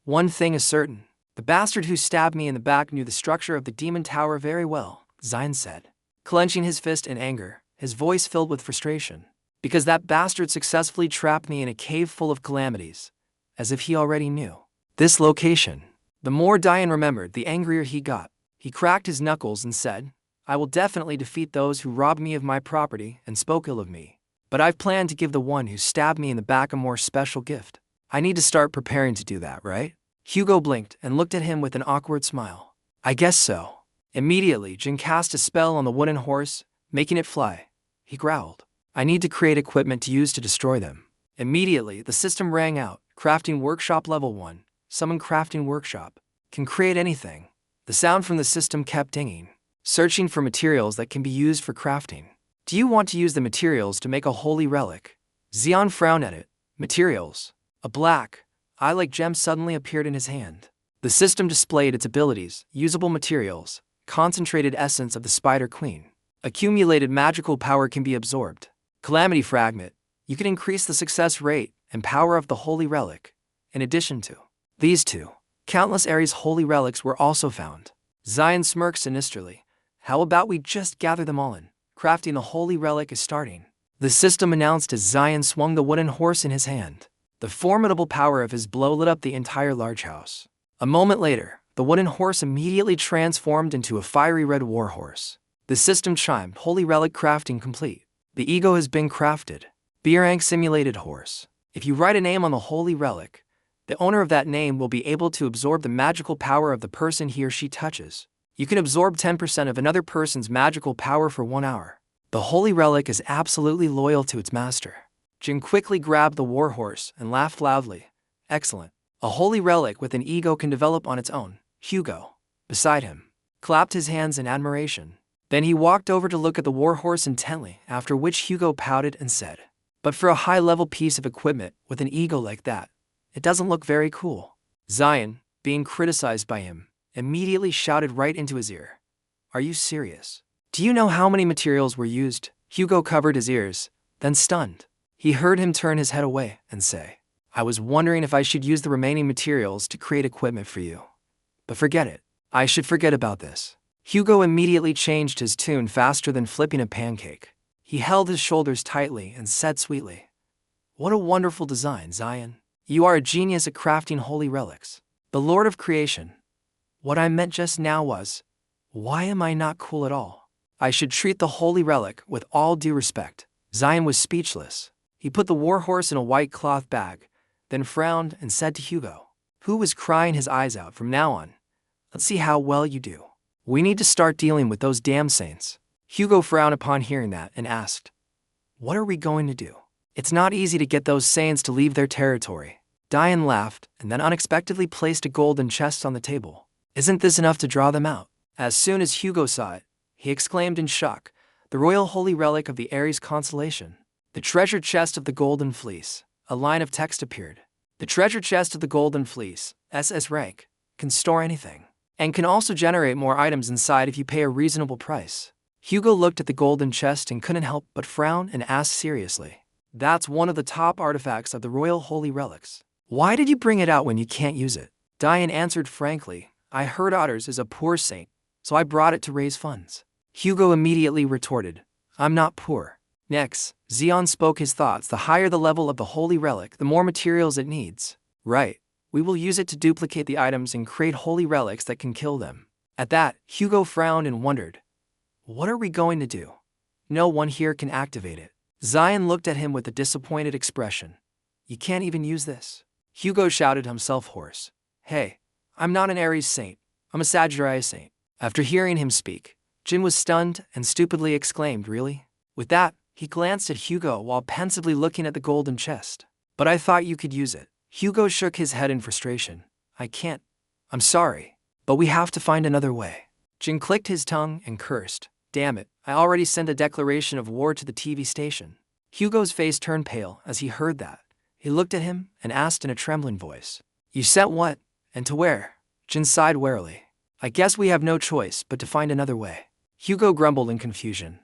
One thing is certain, the bastard who stabbed me in the back knew the structure of the demon tower very well, Zion said, clenching his fist in anger, his voice filled with frustration. Because that bastard successfully trapped me in a cave full of calamities, as if he already knew this location. The more Diane remembered, the angrier he got. He cracked his knuckles and said, I will definitely defeat those who robbed me of my property and spoke ill of me. But I've planned to give the one who stabbed me in the back a more special gift. I need to start preparing to do that, right? Hugo blinked and looked at him with an awkward smile. I guess so. Immediately, Jin cast a spell on the wooden horse, making it fly. He growled. I need to create equipment to use to destroy them. Immediately, the system rang out. Crafting Workshop Level 1. Summon Crafting Workshop. Can create anything. The sound from the system kept dinging. Searching for materials that can be used for crafting. Do you want to use the materials to make a holy relic? Xion frowned at it. Materials. A black, eye-like gem suddenly appeared in his hand. The system displayed its abilities, usable materials, concentrated essence of the Spider Queen. Accumulated magical power can be absorbed. Calamity Fragment. You can increase the success rate and power of the holy relic. In addition to these two, countless Ares holy relics were also found. Zion smirked sinisterly. How about we just gather them all in? Crafting the holy relic is starting. The system announced as Zion swung the wooden horse in his hand. The formidable power of his blow lit up the entire large house. A moment later, the wooden horse immediately transformed into a fiery red war horse. The system chimed, Holy Relic crafting complete. The ego has been crafted. B-rank simulated horse. If you write a name on the holy relic, the owner of that name will be able to absorb the magical power of the person he or she touches. You can absorb 10% of another person's magical power for 1 hour. The holy relic is absolutely loyal to its master. Jin quickly grabbed the warhorse and laughed loudly. Excellent. A holy relic with an ego can develop on its own. Hugo, beside him, clapped his hands in admiration. Then he walked over to look at the warhorse intently, after which Hugo pouted and said, But for a high-level piece of equipment with an ego like that, it doesn't look very cool. Zion, being criticized by him, immediately shouted right into his ear. Are you serious? Do you know how many materials were used? Hugo covered his ears, then stunned. He heard him turn his head away and say, I was wondering if I should use the remaining materials to create equipment for you. But forget it. I should forget about this. Hugo immediately changed his tune faster than flipping a pancake. He held his shoulders tightly and said sweetly, "What a wonderful design, Zion. You are a genius at crafting holy relics. The Lord of Creation. What I meant just now was, why am I not cool at all? I should treat the holy relic with all due respect." Zion was speechless. He put the warhorse in a white cloth bag, then frowned and said to Hugo, who was crying his eyes out, "From now on, let's see how well you do. We need to start dealing with those damn saints." Hugo frowned upon hearing that and asked, "What are we going to do?" "It's not easy to get those saints to leave their territory." Diane laughed and then unexpectedly placed a golden chest on the table. "Isn't this enough to draw them out?" As soon as Hugo saw it, he exclaimed in shock, "The royal holy relic of the Aries constellation. The treasure chest of the Golden Fleece." A line of text appeared. "The treasure chest of the Golden Fleece, SS rank, can store anything, and can also generate more items inside if you pay a reasonable price." Hugo looked at the golden chest and couldn't help but frown and asked seriously, "That's one of the top artifacts of the royal holy relics. Why did you bring it out when you can't use it?" Diane answered frankly, "I heard Otters is a poor saint, so I brought it to raise funds." Hugo immediately retorted, "I'm not poor." Next, Zion spoke his thoughts. "The higher the level of the holy relic, the more materials it needs. Right, we will use it to duplicate the items and create holy relics that can kill them." At that, Hugo frowned and wondered, "What are we going to do? No one here can activate it." Zion looked at him with a disappointed expression. "You can't even use this?" Hugo shouted himself hoarse, "Hey, I'm not an Aries saint, I'm a Sagittarius saint." After hearing him speak, Jin was stunned and stupidly exclaimed, "Really?" With that, he glanced at Hugo while pensively looking at the golden chest. "But I thought you could use it." Hugo shook his head in frustration. "I can't. I'm sorry, but we have to find another way." Jin clicked his tongue and cursed, "Damn it, I already sent a declaration of war to the TV station." Hugo's face turned pale as he heard that. He looked at him and asked in a trembling voice, "You sent what, and to where?" Jin sighed wearily. "I guess we have no choice but to find another way." Hugo grumbled in confusion.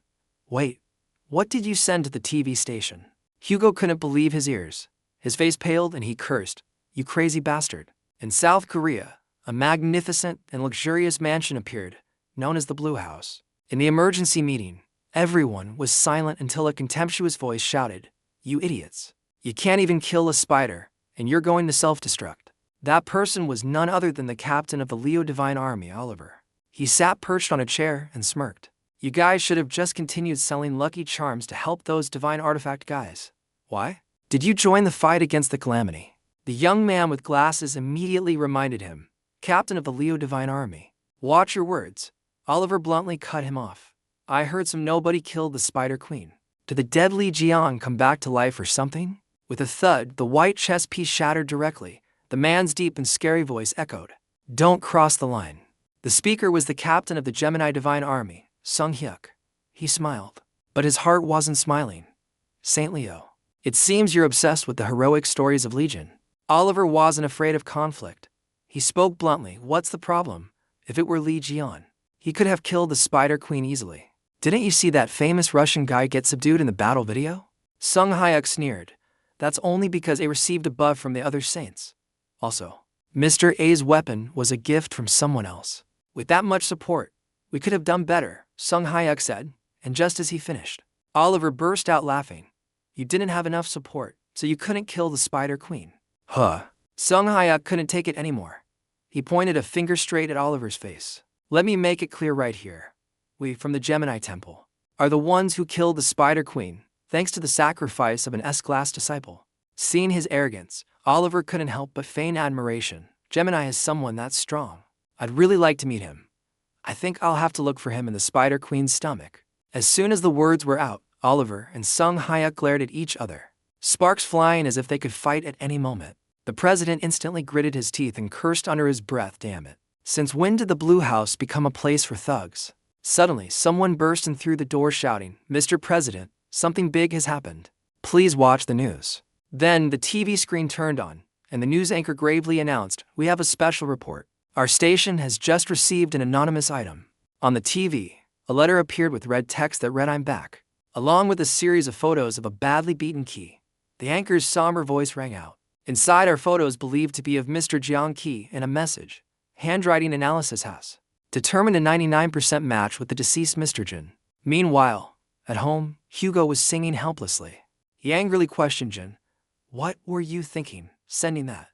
"Wait, what did you send to the TV station?" Hugo couldn't believe his ears. His face paled and he cursed, "You crazy bastard." In South Korea, a magnificent and luxurious mansion appeared, known as the Blue House. In the emergency meeting, everyone was silent until a contemptuous voice shouted, "You idiots. You can't even kill a spider, and you're going to self-destruct." That person was none other than the captain of the Leo Divine Army, Oliver. He sat perched on a chair and smirked. "You guys should have just continued selling lucky charms to help those divine artifact guys. Why did you join the fight against the calamity?" The young man with glasses immediately reminded him, "Captain of the Leo Divine Army. Watch your words." Oliver bluntly cut him off. "I heard some nobody killed the Spider Queen. Did the dead Li Jian come back to life or something?" With a thud, the white chess piece shattered directly. The man's deep and scary voice echoed, "Don't cross the line." The speaker was the captain of the Gemini Divine Army, Sung Hyuk. He smiled, but his heart wasn't smiling. "Saint Leo, it seems you're obsessed with the heroic stories of Legion." Oliver wasn't afraid of conflict. He spoke bluntly, "What's the problem? If it were Li Jian, he could have killed the Spider Queen easily. Didn't you see that famous Russian guy get subdued in the battle video?" Sung Hyuk sneered. "That's only because A received a buff from the other saints. Also, Mr. A's weapon was a gift from someone else. With that much support, we could have done better," Sung Hyuk said, and just as he finished, Oliver burst out laughing. "You didn't have enough support, so you couldn't kill the Spider Queen." Huh. Sung Hyuk couldn't take it anymore. He pointed a finger straight at Oliver's face. "Let me make it clear right here. We, from the Gemini Temple, are the ones who killed the Spider Queen, thanks to the sacrifice of an S-class disciple." Seeing his arrogance, Oliver couldn't help but feign admiration. "Gemini is someone that's strong. I'd really like to meet him. I think I'll have to look for him in the Spider Queen's stomach." As soon as the words were out, Oliver and Sung Hyuk glared at each other, sparks flying as if they could fight at any moment. The president instantly gritted his teeth and cursed under his breath, "Damn it. Since when did the Blue House become a place for thugs?" Suddenly, someone burst in through the door shouting, "Mr. President, something big has happened. Please watch the news." Then the TV screen turned on, and the news anchor gravely announced, "We have a special report. Our station has just received an anonymous item." On the TV, a letter appeared with red text that read, "I'm back," along with a series of photos of a badly beaten Key. The anchor's somber voice rang out, Inside are photos believed to be of Mr. Jiangqi and a message. Handwriting analysis has determined a 99% match with the deceased Mr. Jin. Meanwhile, at home, Hugo was singing helplessly. He angrily questioned Jin. "What were you thinking, sending that?"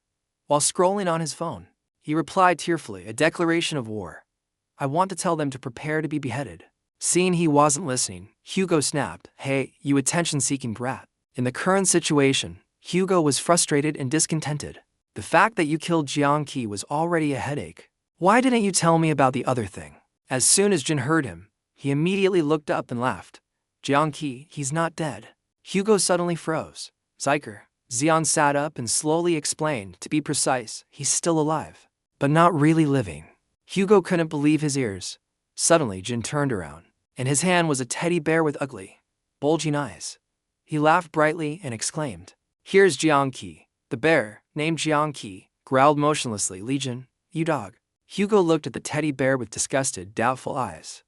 While scrolling on his phone, he replied tearfully, "A declaration of war. I want to tell them to prepare to be beheaded." Seeing he wasn't listening, Hugo snapped, "Hey, you attention-seeking brat." In the current situation, Hugo was frustrated and discontented. The fact that you killed Jiangqi was already a headache. "Why didn't you tell me about the other thing?" As soon as Jin heard him, he immediately looked up and laughed. "Jiangqi, he's not dead." Hugo suddenly froze. "Zyker." Xian sat up and slowly explained, "To be precise, he's still alive, but not really living." Hugo couldn't believe his ears. Suddenly, Jin turned around. In his hand was a teddy bear with ugly, bulging eyes. He laughed brightly and exclaimed, "Here's Jiangqi." The bear, named Jiangqi, growled motionlessly, "Liion, you dog." Hugo looked at the teddy bear with disgusted, doubtful eyes.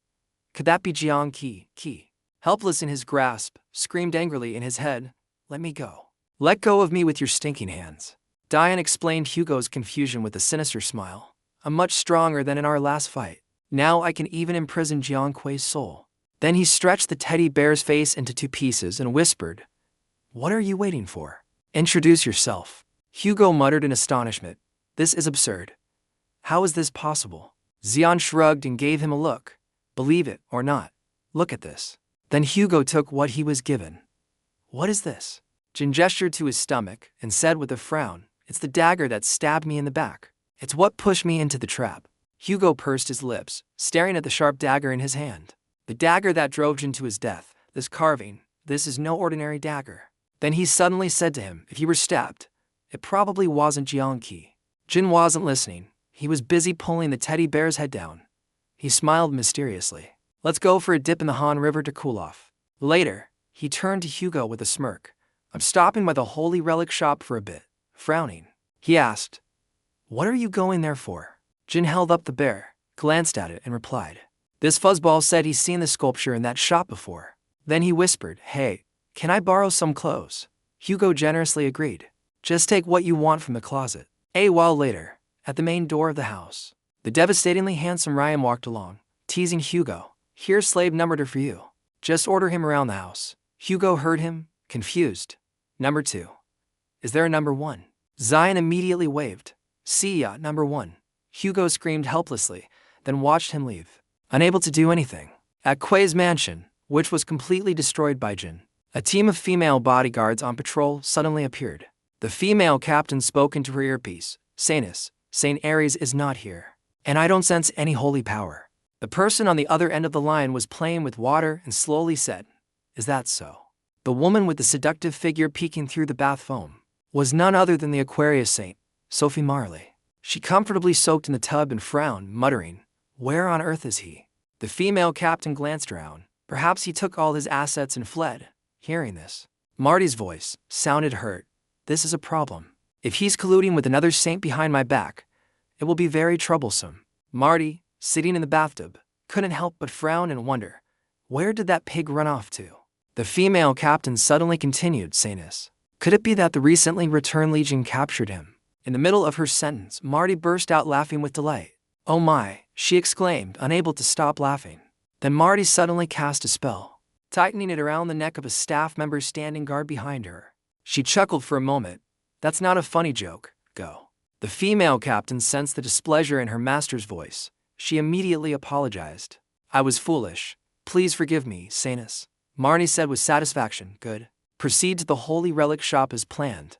Could that be Jiangqi? Helpless in his grasp, screamed angrily in his head, "Let me go. Let go of me with your stinking hands." Diane explained Hugo's confusion with a sinister smile. "I'm much stronger than in our last fight. Now I can even imprison Jiangqi's soul." Then he stretched the teddy bear's face into two pieces and whispered, "What are you waiting for? Introduce yourself." Hugo muttered in astonishment, "This is absurd. How is this possible?" Xian shrugged and gave him a look. "Believe it or not, look at this." Then Hugo took what he was given. "What is this?" Jin gestured to his stomach and said with a frown, "It's the dagger that stabbed me in the back. It's what pushed me into the trap." Hugo pursed his lips, staring at the sharp dagger in his hand. The dagger that drove Jin to his death, this carving, this is no ordinary dagger. Then he suddenly said to him, "If you were stabbed, it probably wasn't Jiangqi." Jin wasn't listening. He was busy pulling the teddy bear's head down. He smiled mysteriously. "Let's go for a dip in the Han River to cool off." Later, he turned to Hugo with a smirk. "I'm stopping by the Holy Relic shop for a bit." Frowning, he asked, "What are you going there for?" Jin held up the bear, glanced at it, and replied, "This fuzzball said he's seen the sculpture in that shop before." Then he whispered, "Hey, can I borrow some clothes?" Hugo generously agreed. "Just take what you want from the closet." A while later, at the main door of the house, the devastatingly handsome Ryan walked along, teasing Hugo. "Here's slave number 2 for you. Just order him around the house." Hugo heard him, confused. "Number 2. Is there a number 1? Zion immediately waved. "See ya, number 1. Hugo screamed helplessly, then watched him leave, unable to do anything. At Kuei's mansion, which was completely destroyed by Jin, a team of female bodyguards on patrol suddenly appeared. The female captain spoke into her earpiece, "Sanus, Saint Ares is not here, and I don't sense any holy power." The person on the other end of the line was playing with water and slowly said, "Is that so?" The woman with the seductive figure peeking through the bath foam was none other than the Aquarius saint, Sophie Marley. She comfortably soaked in the tub and frowned, muttering, "Where on earth is he?" The female captain glanced around. Perhaps he took all his assets and fled. Hearing this, Marty's voice sounded hurt. "This is a problem. If he's colluding with another saint behind my back, it will be very troublesome." Marty, sitting in the bathtub, couldn't help but frown and wonder, where did that pig run off to? The female captain suddenly continued, "Sanus, could it be that the recently returned Legion captured him?" In the middle of her sentence, Marty burst out laughing with delight. "Oh my," she exclaimed, unable to stop laughing. Then Marty suddenly cast a spell, tightening it around the neck of a staff member standing guard behind her. She chuckled for a moment. "That's not a funny joke, go." The female captain sensed the displeasure in her master's voice. She immediately apologized. "I was foolish. Please forgive me, Sanus," Marty said with satisfaction. "Good. Proceed to the Holy Relic shop as planned.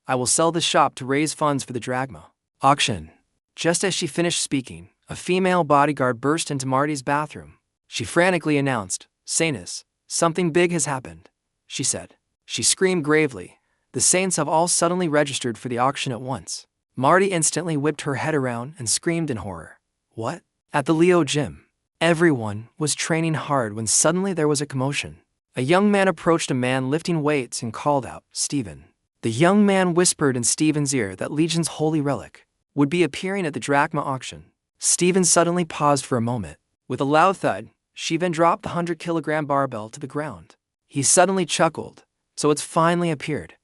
I will sell the shop to raise funds for the Drachma auction." Just as she finished speaking, a female bodyguard burst into Marty's bathroom. She frantically announced, "Sanus, something big has happened," she said. She screamed gravely, "The saints have all suddenly registered for the auction at once." Marty instantly whipped her head around and screamed in horror. "What?" At the Liion gym, everyone was training hard when suddenly there was a commotion. A young man approached a man lifting weights and called out, "Stephen." The young man whispered in Stephen's ear that Legion's holy relic would be appearing at the Drachma auction. Stephen suddenly paused for a moment. With a loud thud, she then dropped the 100-kilogram barbell to the ground. He suddenly chuckled. "So it's finally appeared.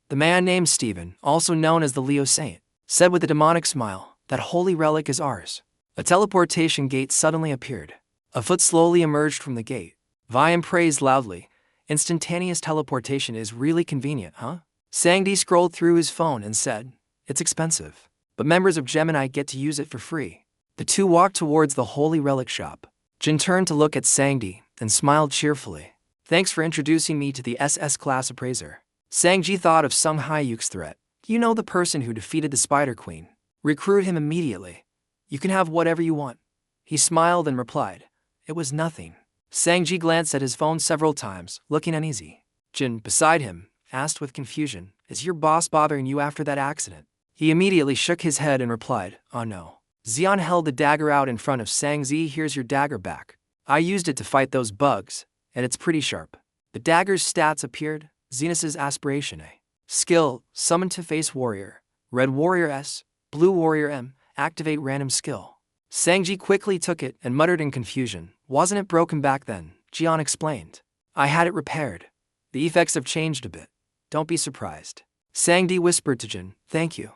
The man named Stephen, also known as the Leo Saint, said with a demonic smile, "That holy relic is ours." A teleportation gate suddenly appeared. A foot slowly emerged from the gate. Vian praised loudly, "Instantaneous teleportation is really convenient, huh?" Sanji scrolled through his phone and said, "It's expensive, but members of Gemini get to use it for free." The two walked towards the holy relic shop. Jin turned to look at Sanji and smiled cheerfully. "Thanks for introducing me to the SS class appraiser." Sanji thought of Sung Hyuk's threat. "You know the person who defeated the Spider Queen. Recruit him immediately. You can have whatever you want." He smiled and replied, "It was nothing." Sanji glanced at his phone several times, looking uneasy. Jin, beside him, asked with confusion, "Is your boss bothering you after that accident?" He immediately shook his head and replied, "Oh no." Xian held the dagger out in front of Sanji. "Here's your dagger back. I used it to fight those bugs, and it's pretty sharp." The dagger's stats appeared: Zenus's Aspiration A. Skill, Summon to Face Warrior. Red Warrior S. Blue Warrior M. Activate Random Skill. Sanji quickly took it and muttered in confusion, "Wasn't it broken back then?" Xian explained, "I had it repaired. The effects have changed a bit. Don't be surprised." Sanji whispered to Jin, "Thank you."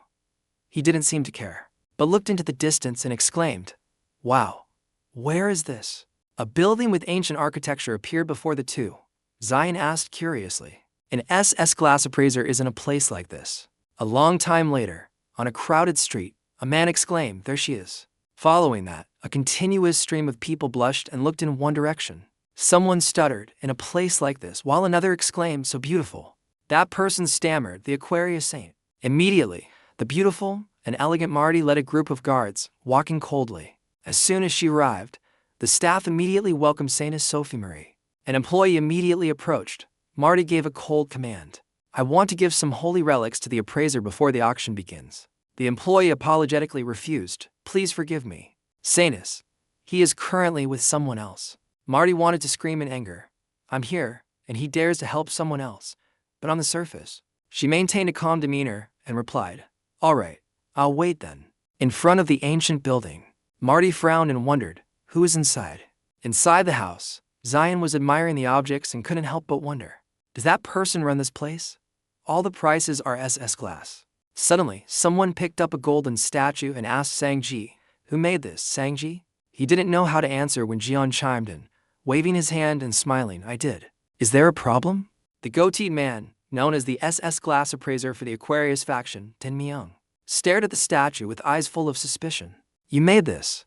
He didn't seem to care, but looked into the distance and exclaimed, "Wow, where is this?" A building with ancient architecture appeared before the two. Zion asked curiously, "An SS class appraiser is in a place like this." A long time later, on a crowded street, a man exclaimed, "There she is." Following that, a continuous stream of people blushed and looked in one direction. Someone stuttered, "In a place like this," while another exclaimed, "So beautiful." That person stammered, "The Aquarius Saint." Immediately, the beautiful and elegant Marty led a group of guards, walking coldly. As soon as she arrived, the staff immediately welcomed Saintess Sophie Marie. An employee immediately approached. Marty gave a cold command, "I want to give some holy relics to the appraiser before the auction begins." The employee apologetically refused, "Please forgive me, Saintess. He is currently with someone else." Marty wanted to scream in anger, "I'm here, and he dares to help someone else." But on the surface, she maintained a calm demeanor and replied, "All right, I'll wait then." In front of the ancient building, Marty frowned and wondered, who is inside? Inside the house, Zion was admiring the objects and couldn't help but wonder, does that person run this place? All the prices are SS class. Suddenly, someone picked up a golden statue and asked Sanji, "Who made this, Sanji?" He didn't know how to answer when Jian chimed in, waving his hand and smiling, "I did." "Is there a problem?" The goateed man, known as the SS class appraiser for the Aquarius faction, Tin Myung, stared at the statue with eyes full of suspicion. "You made this.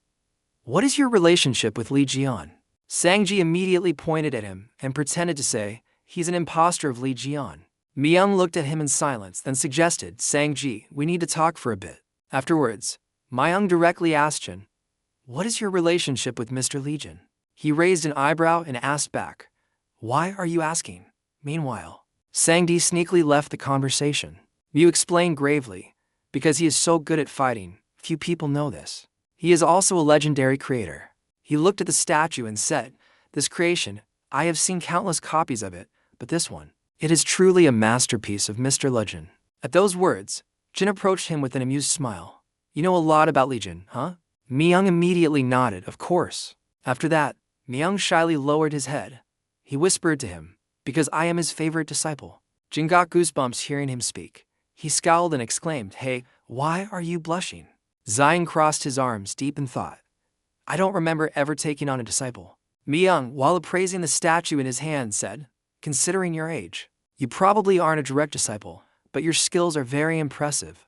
What is your relationship with Liion?" Sanji immediately pointed at him and pretended to say, "He's an imposter of Liion." Myung looked at him in silence, then suggested, "Sanji, we need to talk for a bit." Afterwards, Myung directly asked Jin, "What is your relationship with Mr. Liion?" He raised an eyebrow and asked back, "Why are you asking?" Meanwhile, Sanji sneakily left the conversation. Mew explained gravely, "Because he is so good at fighting, few people know this. He is also a legendary creator." He looked at the statue and said, "This creation, I have seen countless copies of it, but this one, it is truly a masterpiece of Mr. Liion." At those words, Jin approached him with an amused smile. "You know a lot about Liion, huh?" Myung immediately nodded, "Of course." After that, Myung shyly lowered his head. He whispered to him, "Because I am his favorite disciple." Jin got goosebumps hearing him speak. He scowled and exclaimed, "Hey, why are you blushing?" Zion crossed his arms deep in thought. "I don't remember ever taking on a disciple." Myung, while appraising the statue in his hand, said, "Considering your age, you probably aren't a direct disciple, but your skills are very impressive."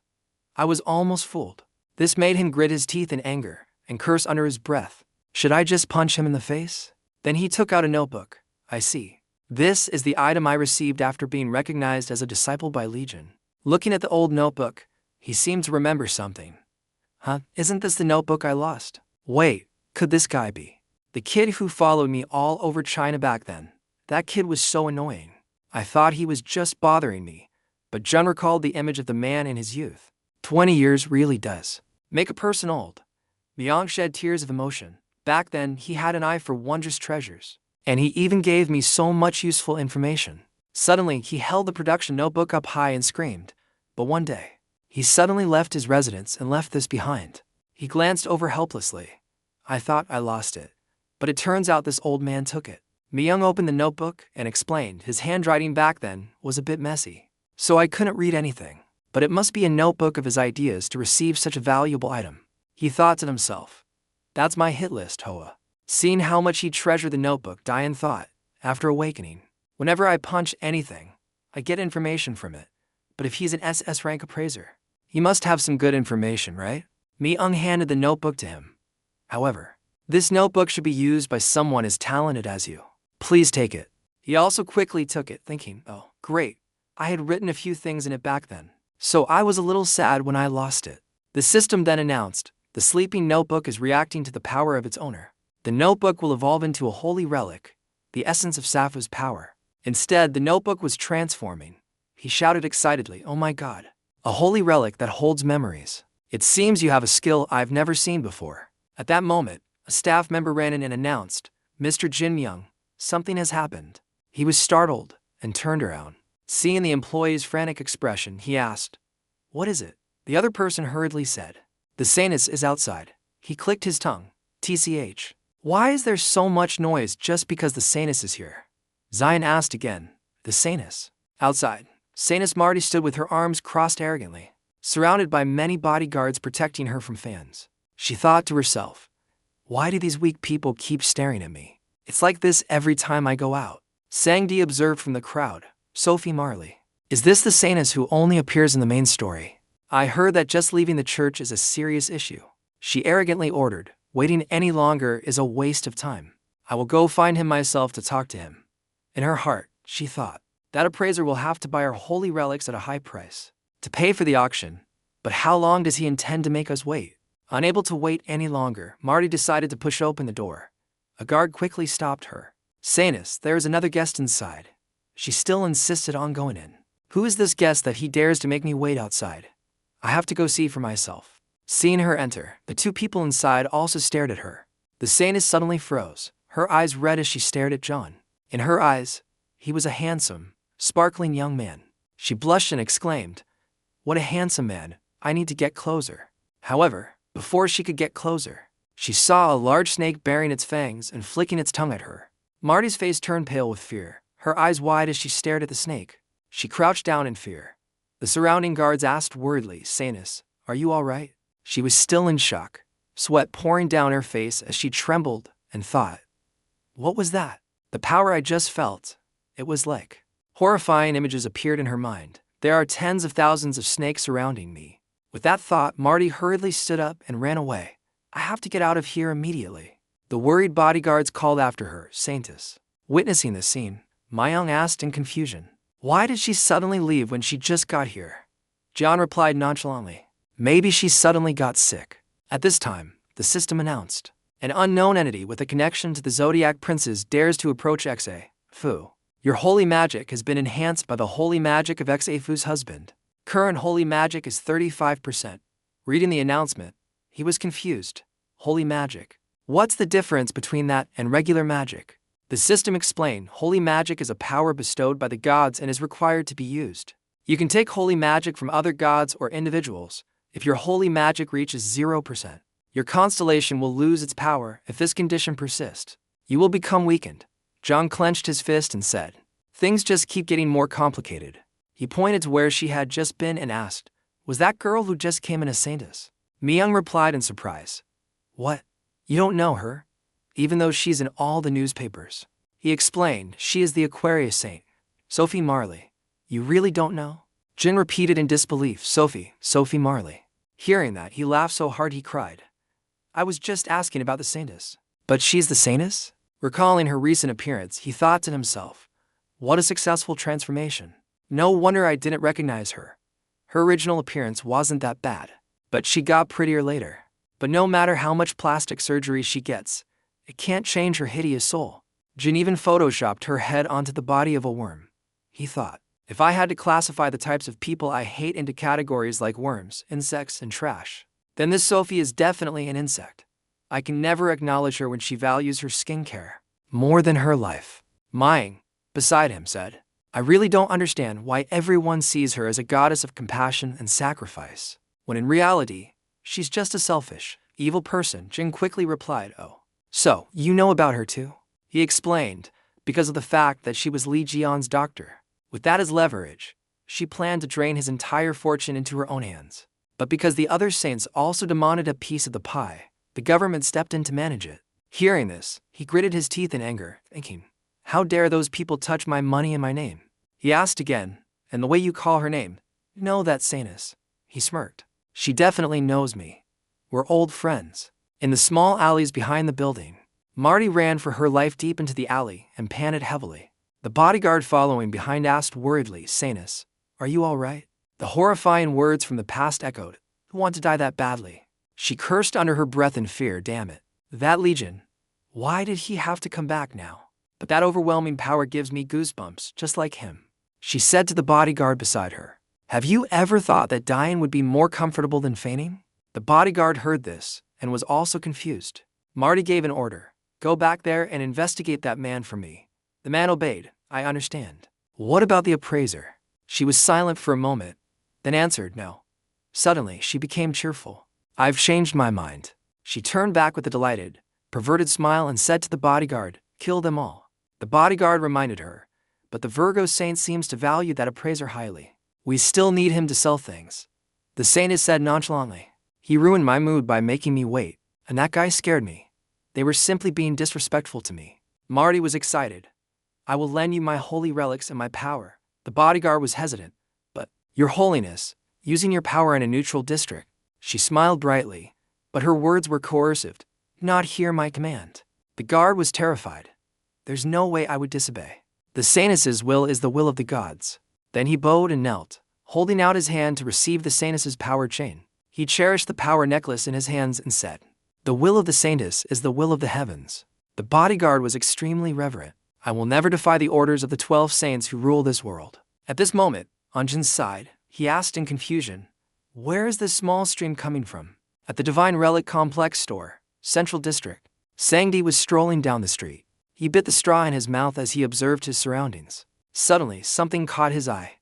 I was almost fooled. This made him grit his teeth in anger and curse under his breath. Should I just punch him in the face? Then he took out a notebook. "I see. This is the item I received after being recognized as a disciple by Liion." Looking at the old notebook, he seemed to remember something. "Huh, isn't this the notebook I lost? Wait, could this guy be the kid who followed me all over China back then? That kid was so annoying. I thought he was just bothering me." But Jun recalled the image of the man in his youth. 20 years really does make a person old. Myung shed tears of emotion. Back then, he had an eye for wondrous treasures, and he even gave me so much useful information. Suddenly, he held the production notebook up high and screamed. But one day, he suddenly left his residence and left this behind. He glanced over helplessly. "I thought I lost it, but it turns out this old man took it." Myung opened the notebook and explained his handwriting back then was a bit messy. so I couldn't read anything. But it must be a notebook of his ideas to receive such a valuable item. He thought to himself. That's my hit list, Hoa. Seeing how much he treasured the notebook, Diane thought, after awakening. Whenever I punch anything, I get information from it. But if he's an SS rank appraiser, he must have some good information, right? Mi-ung handed the notebook to him. However, this notebook should be used by someone as talented as you. Please take it. He also quickly took it, thinking, oh, great. I had written a few things in it back then, so I was a little sad when I lost it. The system then announced, the sleeping notebook is reacting to the power of its owner. The notebook will evolve into a holy relic, the essence of Safu's power. Instead, the notebook was transforming. He shouted excitedly, oh my god. A holy relic that holds memories. It seems you have a skill I've never seen before. At that moment, a staff member ran in and announced, Mr. Jin Myung, something has happened. He was startled and turned around. Seeing the employee's frantic expression, he asked, what is it? The other person hurriedly said, the Sanus is outside. He clicked his tongue. TCH. Why is there so much noise just because the Sanus is here? Zion asked again. The Sanus. Outside. Sanus Marty stood with her arms crossed arrogantly, surrounded by many bodyguards protecting her from fans. She thought to herself, why do these weak people keep staring at me? It's like this every time I go out. Sangdi observed from the crowd. Sophie Marley. Is this the Sanus who only appears in the main story? I heard that just leaving the church is a serious issue. She arrogantly ordered. Waiting any longer is a waste of time. I will go find him myself to talk to him. In her heart, she thought, that appraiser will have to buy our holy relics at a high price to pay for the auction. But how long does he intend to make us wait? Unable to wait any longer, Marty decided to push open the door. A guard quickly stopped her. Sanus, there is another guest inside. She still insisted on going in. Who is this guest that he dares to make me wait outside? I have to go see for myself. Seeing her enter, the two people inside also stared at her. The Sanus suddenly froze, her eyes red as she stared at John. In her eyes, he was a handsome, sparkling young man. She blushed and exclaimed, what a handsome man, I need to get closer. However, before she could get closer, she saw a large snake baring its fangs and flicking its tongue at her. Marty's face turned pale with fear, her eyes wide as she stared at the snake. She crouched down in fear. The surrounding guards asked worriedly, Sanus, are you all right? She was still in shock, sweat pouring down her face as she trembled and thought, what was that? The power I just felt. It was like. Horrifying images appeared in her mind. There are tens of thousands of snakes surrounding me. With that thought, Marty hurriedly stood up and ran away. I have to get out of here immediately. The worried bodyguards called after her, Saintus. Witnessing this scene, Myung asked in confusion, why did she suddenly leave when she just got here? John replied nonchalantly, maybe she suddenly got sick. At this time, the system announced, an unknown entity with a connection to the Zodiac princes dares to approach X10. Your holy magic has been enhanced by the holy magic of X10's husband. Current holy magic is 35%. Reading the announcement, he was confused. Holy magic. What's the difference between that and regular magic? The system explained, holy magic is a power bestowed by the gods and is required to be used. You can take holy magic from other gods or individuals. If your holy magic reaches 0%, your constellation will lose its power. If this condition persists, you will become weakened. John clenched his fist and said, things just keep getting more complicated. He pointed to where she had just been and asked, was that girl who just came in a Saintus? Myung replied in surprise, what? You don't know her? Even though she's in all the newspapers. He explained, she is the Aquarius saint. Sophie Marley. You really don't know? Jin repeated in disbelief, Sophie Marley. Hearing that, he laughed so hard he cried. I was just asking about the Saintus. But she's the Saintus? Recalling her recent appearance, he thought to himself, what a successful transformation. No wonder I didn't recognize her. Her original appearance wasn't that bad, but she got prettier later. But no matter how much plastic surgery she gets, it can't change her hideous soul. Jin even photoshopped her head onto the body of a worm. He thought, if I had to classify the types of people I hate into categories like worms, insects, and trash, then this Sophie is definitely an insect. I can never acknowledge her when she values her skincare more than her life. Myung, beside him, said, I really don't understand why everyone sees her as a goddess of compassion and sacrifice, when in reality, she's just a selfish, evil person. Jin quickly replied, oh. So, you know about her too? He explained, because of the fact that she was Li Jion's doctor. With that as leverage, She planned to drain his entire fortune into her own hands. But because the other saints also demanded a piece of the pie, the government stepped in to manage it. Hearing this, he gritted his teeth in anger, thinking, how dare those people touch my money and my name? He asked again, and the way you call her name, know that saintess. He smirked. She definitely knows me. We're old friends. In the small alleys behind the building, Marty ran for her life deep into the alley and panted heavily. The bodyguard following behind asked worriedly, Saintess, are you all right? The horrifying words from the past echoed, who want to die that badly? She cursed under her breath in fear, damn it. That Liion. Why did he have to come back now? But that overwhelming power gives me goosebumps, just like him. She said to the bodyguard beside her, have you ever thought that dying would be more comfortable than fainting? The bodyguard heard this and was also confused. Marty gave an order. Go back there and investigate that man for me. The man obeyed. I understand. What about the appraiser? She was silent for a moment, then answered no. Suddenly, she became cheerful. I've changed my mind. She turned back with a delighted, perverted smile and said to the bodyguard, kill them all. The bodyguard reminded her, but the Virgo saint seems to value that appraiser highly. We still need him to sell things. The saintess said nonchalantly. He ruined my mood by making me wait, and that guy scared me. They were simply being disrespectful to me. Marty was excited. I will lend you my holy relics and my power. The bodyguard was hesitant. But, Your Holiness, using your power in a neutral district. She smiled brightly, but her words were coercive. Not hear my command. The guard was terrified. There's no way I would disobey. The saintess's will is the will of the gods. Then he bowed and knelt, holding out his hand to receive the saintess's power chain. He cherished the power necklace in his hands and said, the will of the saintess is the will of the heavens. The bodyguard was extremely reverent. I will never defy the orders of the 12 saints who rule this world. At this moment, on Jin's side, he asked in confusion, where is this small stream coming from? At the Divine Relic Complex store, Central District. Sanji was strolling down the street. He bit the straw in his mouth as he observed his surroundings. Suddenly, something caught his eye.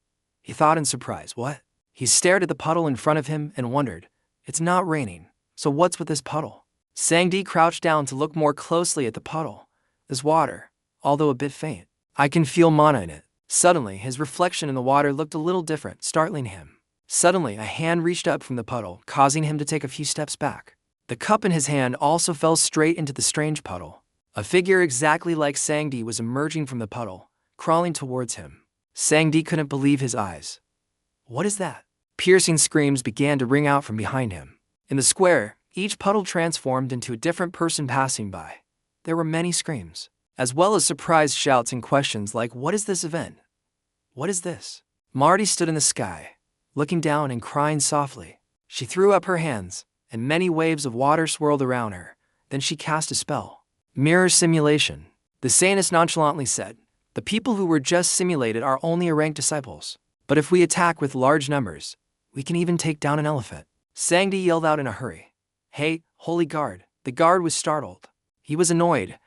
He thought in surprise, what? He stared at the puddle in front of him and wondered, it's not raining, so what's with this puddle? Sanji crouched down to look more closely at the puddle. This water, although a bit faint, I can feel mana in it. Suddenly, his reflection in the water looked a little different, startling him. Suddenly, a hand reached up from the puddle, causing him to take a few steps back. The cup in his hand also fell straight into the strange puddle. A figure exactly like Sanji was emerging from the puddle, crawling towards him. Sanji couldn't believe his eyes. What is that? Piercing screams began to ring out from behind him. In the square, each puddle transformed into a different person passing by. There were many screams, as well as surprised shouts and questions like, what is this event? What is this? Marty stood in the sky, looking down and crying softly. She threw up her hands, and many waves of water swirled around her. Then she cast a spell. Mirror simulation. The saintess nonchalantly said, the people who were just simulated are only ranked disciples. But if we attack with large numbers, we can even take down an elephant. Sanji yelled out in a hurry. Hey, holy guard. The guard was startled. He was annoyed.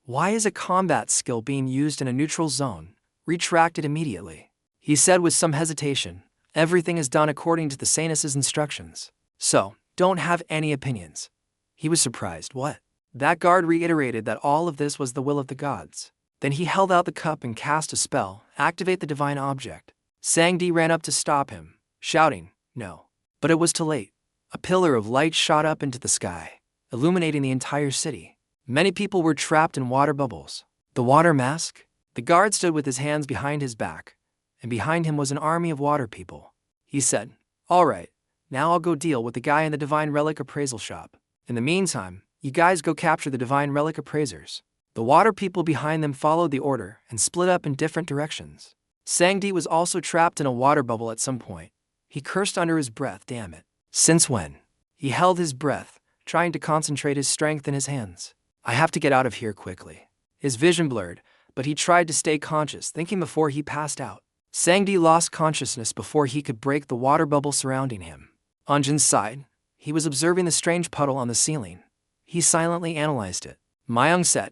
Why is a combat skill being used in a neutral zone? Retract it immediately. He said with some hesitation, everything is done according to the saintess's instructions. So, don't have any opinions. He was surprised. What? That guard reiterated that all of this was the will of the gods. Then he held out the cup and cast a spell, activate the divine object. Sanji ran up to stop him, shouting, no. But it was too late. A pillar of light shot up into the sky, illuminating the entire city. Many people were trapped in water bubbles. The water mask? The guard stood with his hands behind his back, and behind him was an army of water people. He said, all right, now I'll go deal with the guy in the Divine Relic appraisal shop. In the meantime, you guys go capture the Divine Relic appraisers. The water people behind them followed the order and split up in different directions. Sanji was also trapped in a water bubble at some point. He cursed under his breath, damn it. Since when? He held his breath, trying to concentrate his strength in his hands. I have to get out of here quickly. His vision blurred, but he tried to stay conscious, thinking before he passed out. Sanji lost consciousness before he could break the water bubble surrounding him. On Jin's side, he was observing the strange puddle on the ceiling. He silently analyzed it. Myung said,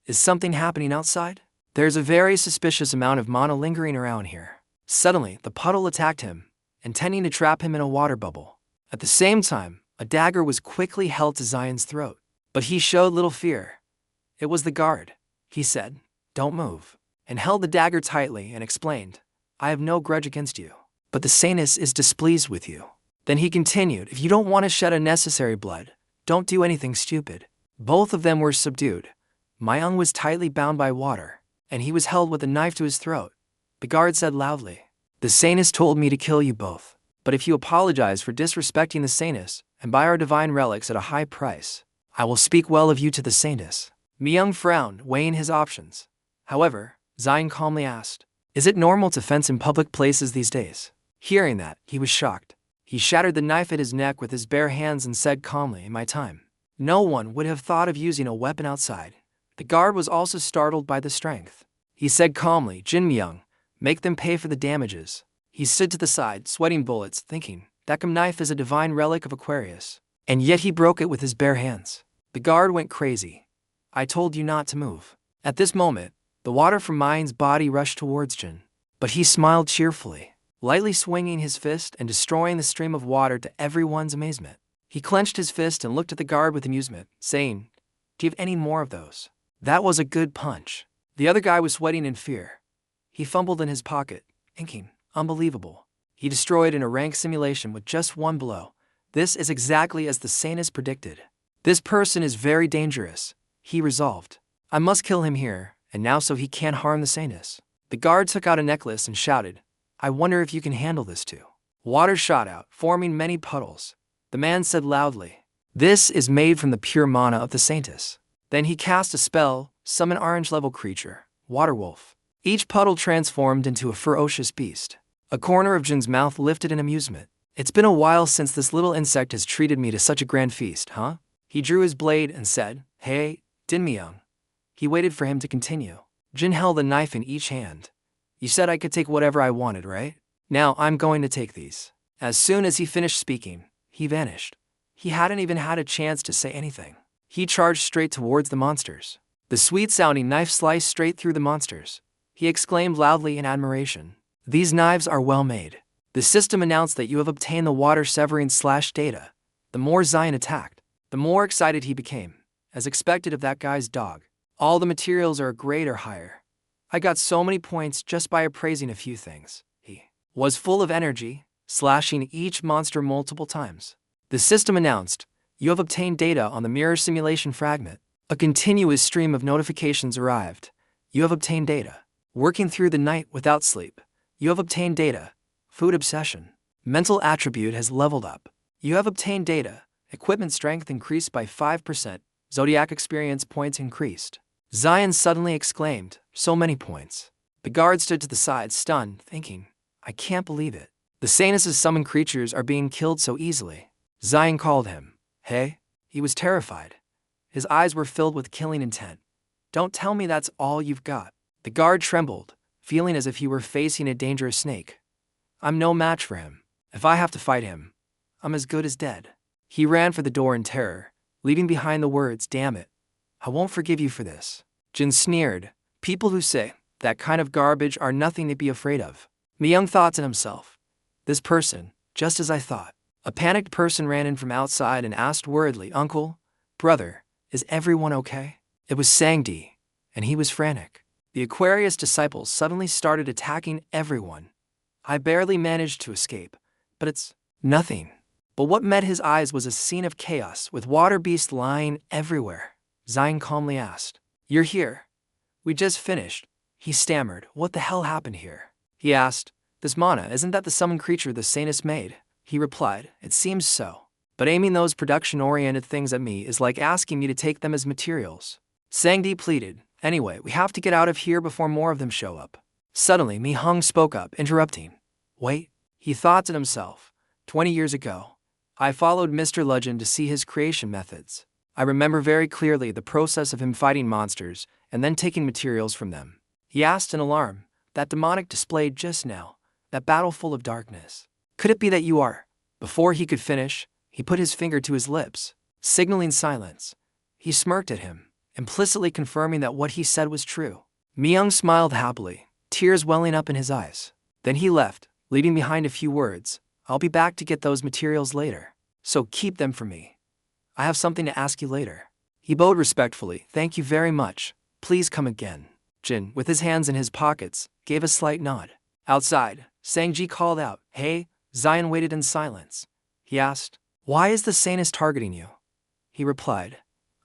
is something happening outside? There's a very suspicious amount of mana lingering around here. Suddenly, the puddle attacked him, intending to trap him in a water bubble. At the same time, a dagger was quickly held to Zion's throat. But he showed little fear. It was the guard. He said, don't move, and held the dagger tightly and explained, I have no grudge against you. but the Sanus is displeased with you. Then he continued, if you don't want to shed unnecessary blood, don't do anything stupid. Both of them were subdued. Myung was tightly bound by water, and he was held with a knife to his throat. The guard said loudly, the Sanus told me to kill you both. But if you apologize for disrespecting the Sanus and buy our divine relics at a high price, I will speak well of you to the Sanus. Myung frowned, weighing his options. However, Zion calmly asked, is it normal to fence in public places these days? Hearing that, he was shocked. He shattered the knife at his neck with his bare hands and said calmly, in my time, no one would have thought of using a weapon outside. The guard was also startled by the strength. He said calmly, Jin Myung, make them pay for the damages. He stood to the side, sweating bullets, thinking, that knife is a divine relic of Aquarius. And yet he broke it with his bare hands. The guard went crazy. I told you not to move. At this moment, the water from Myung's body rushed towards Jin. But he smiled cheerfully, lightly swinging his fist and destroying the stream of water to everyone's amazement. He clenched his fist and looked at the guard with amusement, saying, do you have any more of those? That was a good punch. The other guy was sweating in fear. He fumbled in his pocket, thinking, unbelievable. He destroyed in a rank simulation with just one blow. This is exactly as the Sanus predicted. This person is very dangerous, he resolved. I must kill him here, and now so he can't harm the Sanus. The guard took out a necklace and shouted, I wonder if you can handle this too. Water shot out, forming many puddles. The man said loudly, this is made from the pure mana of the Sanus. Then he cast a spell, summon orange-level creature, Water Wolf. Each puddle transformed into a ferocious beast. A corner of Jin's mouth lifted in amusement. It's been a while since this little insect has treated me to such a grand feast, huh? He drew his blade and said, hey, Din Myung. He waited for him to continue. Jin held a knife in each hand. You said I could take whatever I wanted, right? Now I'm going to take these. As soon as he finished speaking, he vanished. He hadn't even had a chance to say anything. He charged straight towards the monsters. The sweet-sounding knife sliced straight through the monsters. He exclaimed loudly in admiration, these knives are well made. The system announced that you have obtained the water severing / data. The more Zion attacked, the more excited he became, as expected of that guy's dog. All the materials are a grade or higher. I got so many points just by appraising a few things. He was full of energy, slashing each monster multiple times. The system announced, you have obtained data on the mirror simulation fragment. A continuous stream of notifications arrived. You have obtained data. Working through the night without sleep. You have obtained data. Food obsession. Mental attribute has leveled up. You have obtained data. Equipment strength increased by 5%. Zodiac experience points increased. Zion suddenly exclaimed, so many points. The guard stood to the side, stunned, thinking, I can't believe it. The Sanus' summoned creatures are being killed so easily. Zion called him. Hey? He was terrified. His eyes were filled with killing intent. Don't tell me that's all you've got. The guard trembled, feeling as if he were facing a dangerous snake. I'm no match for him. If I have to fight him, I'm as good as dead. He ran for the door in terror, leaving behind the words, damn it. I won't forgive you for this. Jin sneered. People who say that kind of garbage are nothing to be afraid of. Myung thought to himself, this person, just as I thought. A panicked person ran in from outside and asked worriedly, Uncle, brother, is everyone okay? It was Sanji, and he was frantic. The Aquarius disciples suddenly started attacking everyone. I barely managed to escape, but it's nothing. But what met his eyes was a scene of chaos with water beasts lying everywhere. Zion calmly asked, you're here. We just finished. He stammered, what the hell happened here? He asked, this mana, isn't that the summoned creature the Sanus made? He replied, it seems so. But aiming those production-oriented things at me is like asking me to take them as materials. Sanji pleaded, anyway, we have to get out of here before more of them show up. Suddenly, Mi Hung spoke up, interrupting. Wait, he thought to himself, 20 years ago, I followed Mr. Legend to see his creation methods. I remember very clearly the process of him fighting monsters and then taking materials from them. He asked in alarm, that demonic displayed just now, that battle full of darkness. Could it be that you are? Before he could finish, he put his finger to his lips, signaling silence. He smirked at him, implicitly confirming that what he said was true. Myung smiled happily, tears welling up in his eyes. Then he left, leaving behind a few words. I'll be back to get those materials later. So keep them for me. I have something to ask you later. He bowed respectfully. Thank you very much. Please come again. Jin, with his hands in his pockets, gave a slight nod. Outside, Sanji called out. Hey, Zion waited in silence. He asked, why is the Sanus targeting you? He replied,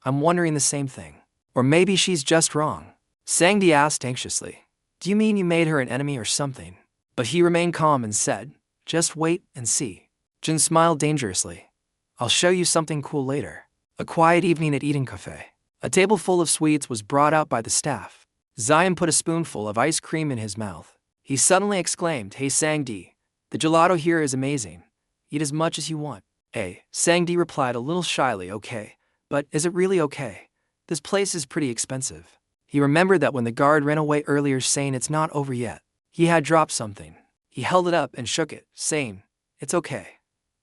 I'm wondering the same thing. Or maybe she's just wrong. Sanji asked anxiously, do you mean you made her an enemy or something? But he remained calm and said, just wait and see. Jin smiled dangerously. I'll show you something cool later. A quiet evening at Eating Cafe. A table full of sweets was brought out by the staff. Zion put a spoonful of ice cream in his mouth. He suddenly exclaimed, hey Sanji, the gelato here is amazing. Eat as much as you want. Hey, Sanji replied a little shyly, okay, but is it really okay? This place is pretty expensive. He remembered that when the guard ran away earlier saying it's not over yet, he had dropped something. He held it up and shook it, saying, it's okay.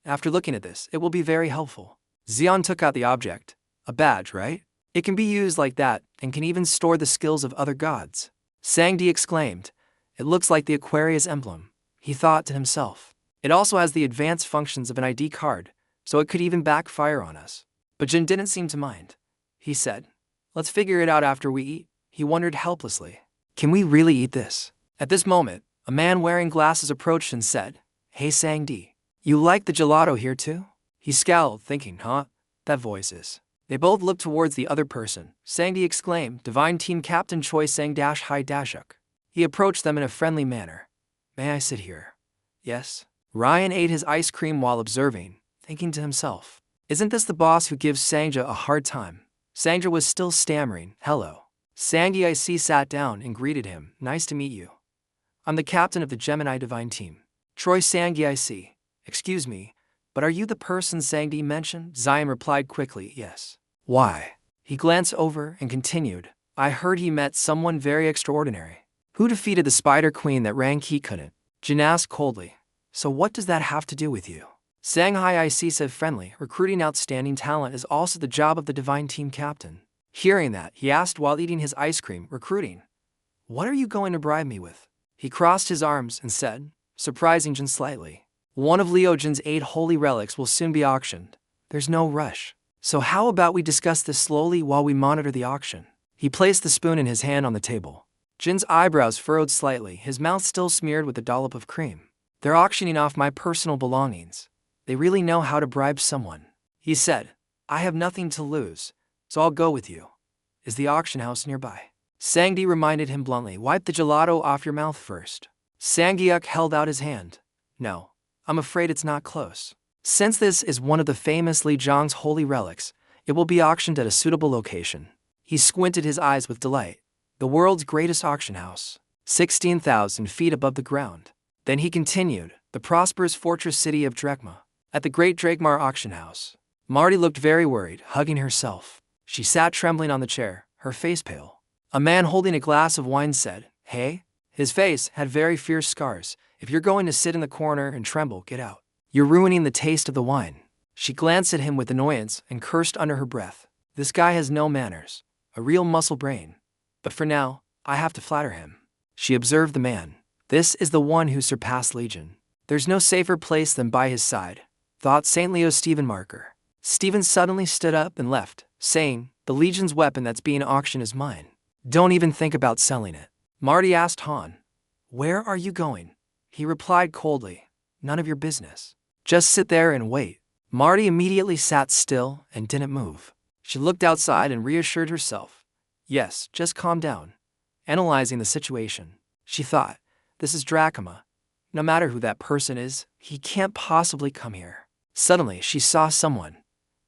After looking at this, it will be very helpful. Zion took out the object. A badge, right? It can be used like that and can even store the skills of other gods. Sanji exclaimed, it looks like the Aquarius emblem. He thought to himself. It also has the advanced functions of an ID card, so it could even backfire on us. But Jin didn't seem to mind. He said, let's figure it out after we eat. He wondered helplessly, can we really eat this? At this moment, a man wearing glasses approached and said, hey Sanji, you like the gelato here too? He scowled, thinking, huh? That voice is. They both looked towards the other person. Sanji exclaimed, Divine Team Captain Choi Sang-Hai Dashuk. He approached them in a friendly manner. May I sit here? Yes. Ryan ate his ice cream while observing, thinking to himself, isn't this the boss who gives Sangja a hard time? Sangja was still stammering, hello. Sanji sat down and greeted him, nice to meet you. I'm the captain of the Gemini Divine Team. Troy Sanji. Excuse me, but are you the person Sanji mentioned? Zion replied quickly, yes. Why? He glanced over and continued, I heard he met someone very extraordinary. Who defeated the Spider Queen that Ranki couldn't? Jin asked coldly. So what does that have to do with you? Sanghai said friendly, recruiting outstanding talent is also the job of the Divine Team Captain. Hearing that, he asked while eating his ice cream, recruiting. What are you going to bribe me with? He crossed his arms and said, surprising Jin slightly. One of Liion's 8 holy relics will soon be auctioned. There's no rush. So how about we discuss this slowly while we monitor the auction? He placed the spoon in his hand on the table. Jin's eyebrows furrowed slightly, his mouth still smeared with a dollop of cream. They're auctioning off my personal belongings. They really know how to bribe someone. He said, I have nothing to lose, so I'll go with you. Is the auction house nearby? Sanji reminded him bluntly, wipe the gelato off your mouth first. Sangyuk held out his hand. No, I'm afraid it's not close. Since this is one of the famous Liion's holy relics, it will be auctioned at a suitable location. He squinted his eyes with delight. The world's greatest auction house, 16,000 feet above the ground. Then he continued, the prosperous fortress city of Drekma, at the Great Drakmar auction house. Marty looked very worried, hugging herself. She sat trembling on the chair, her face pale. A man holding a glass of wine said, hey? His face had very fierce scars. If you're going to sit in the corner and tremble, get out. You're ruining the taste of the wine. She glanced at him with annoyance and cursed under her breath. This guy has no manners. A real muscle brain. But for now, I have to flatter him. She observed the man. This is the one who surpassed Liion. There's no safer place than by his side, thought St. Leo Stephen Marker. Stephen suddenly stood up and left, saying, the Legion's weapon that's being auctioned is mine. Don't even think about selling it. Marty asked Han, where are you going? He replied coldly, none of your business. Just sit there and wait. Marty immediately sat still and didn't move. She looked outside and reassured herself. Yes, just calm down. Analyzing the situation, she thought, this is Drakma. No matter who that person is, he can't possibly come here. Suddenly, she saw someone.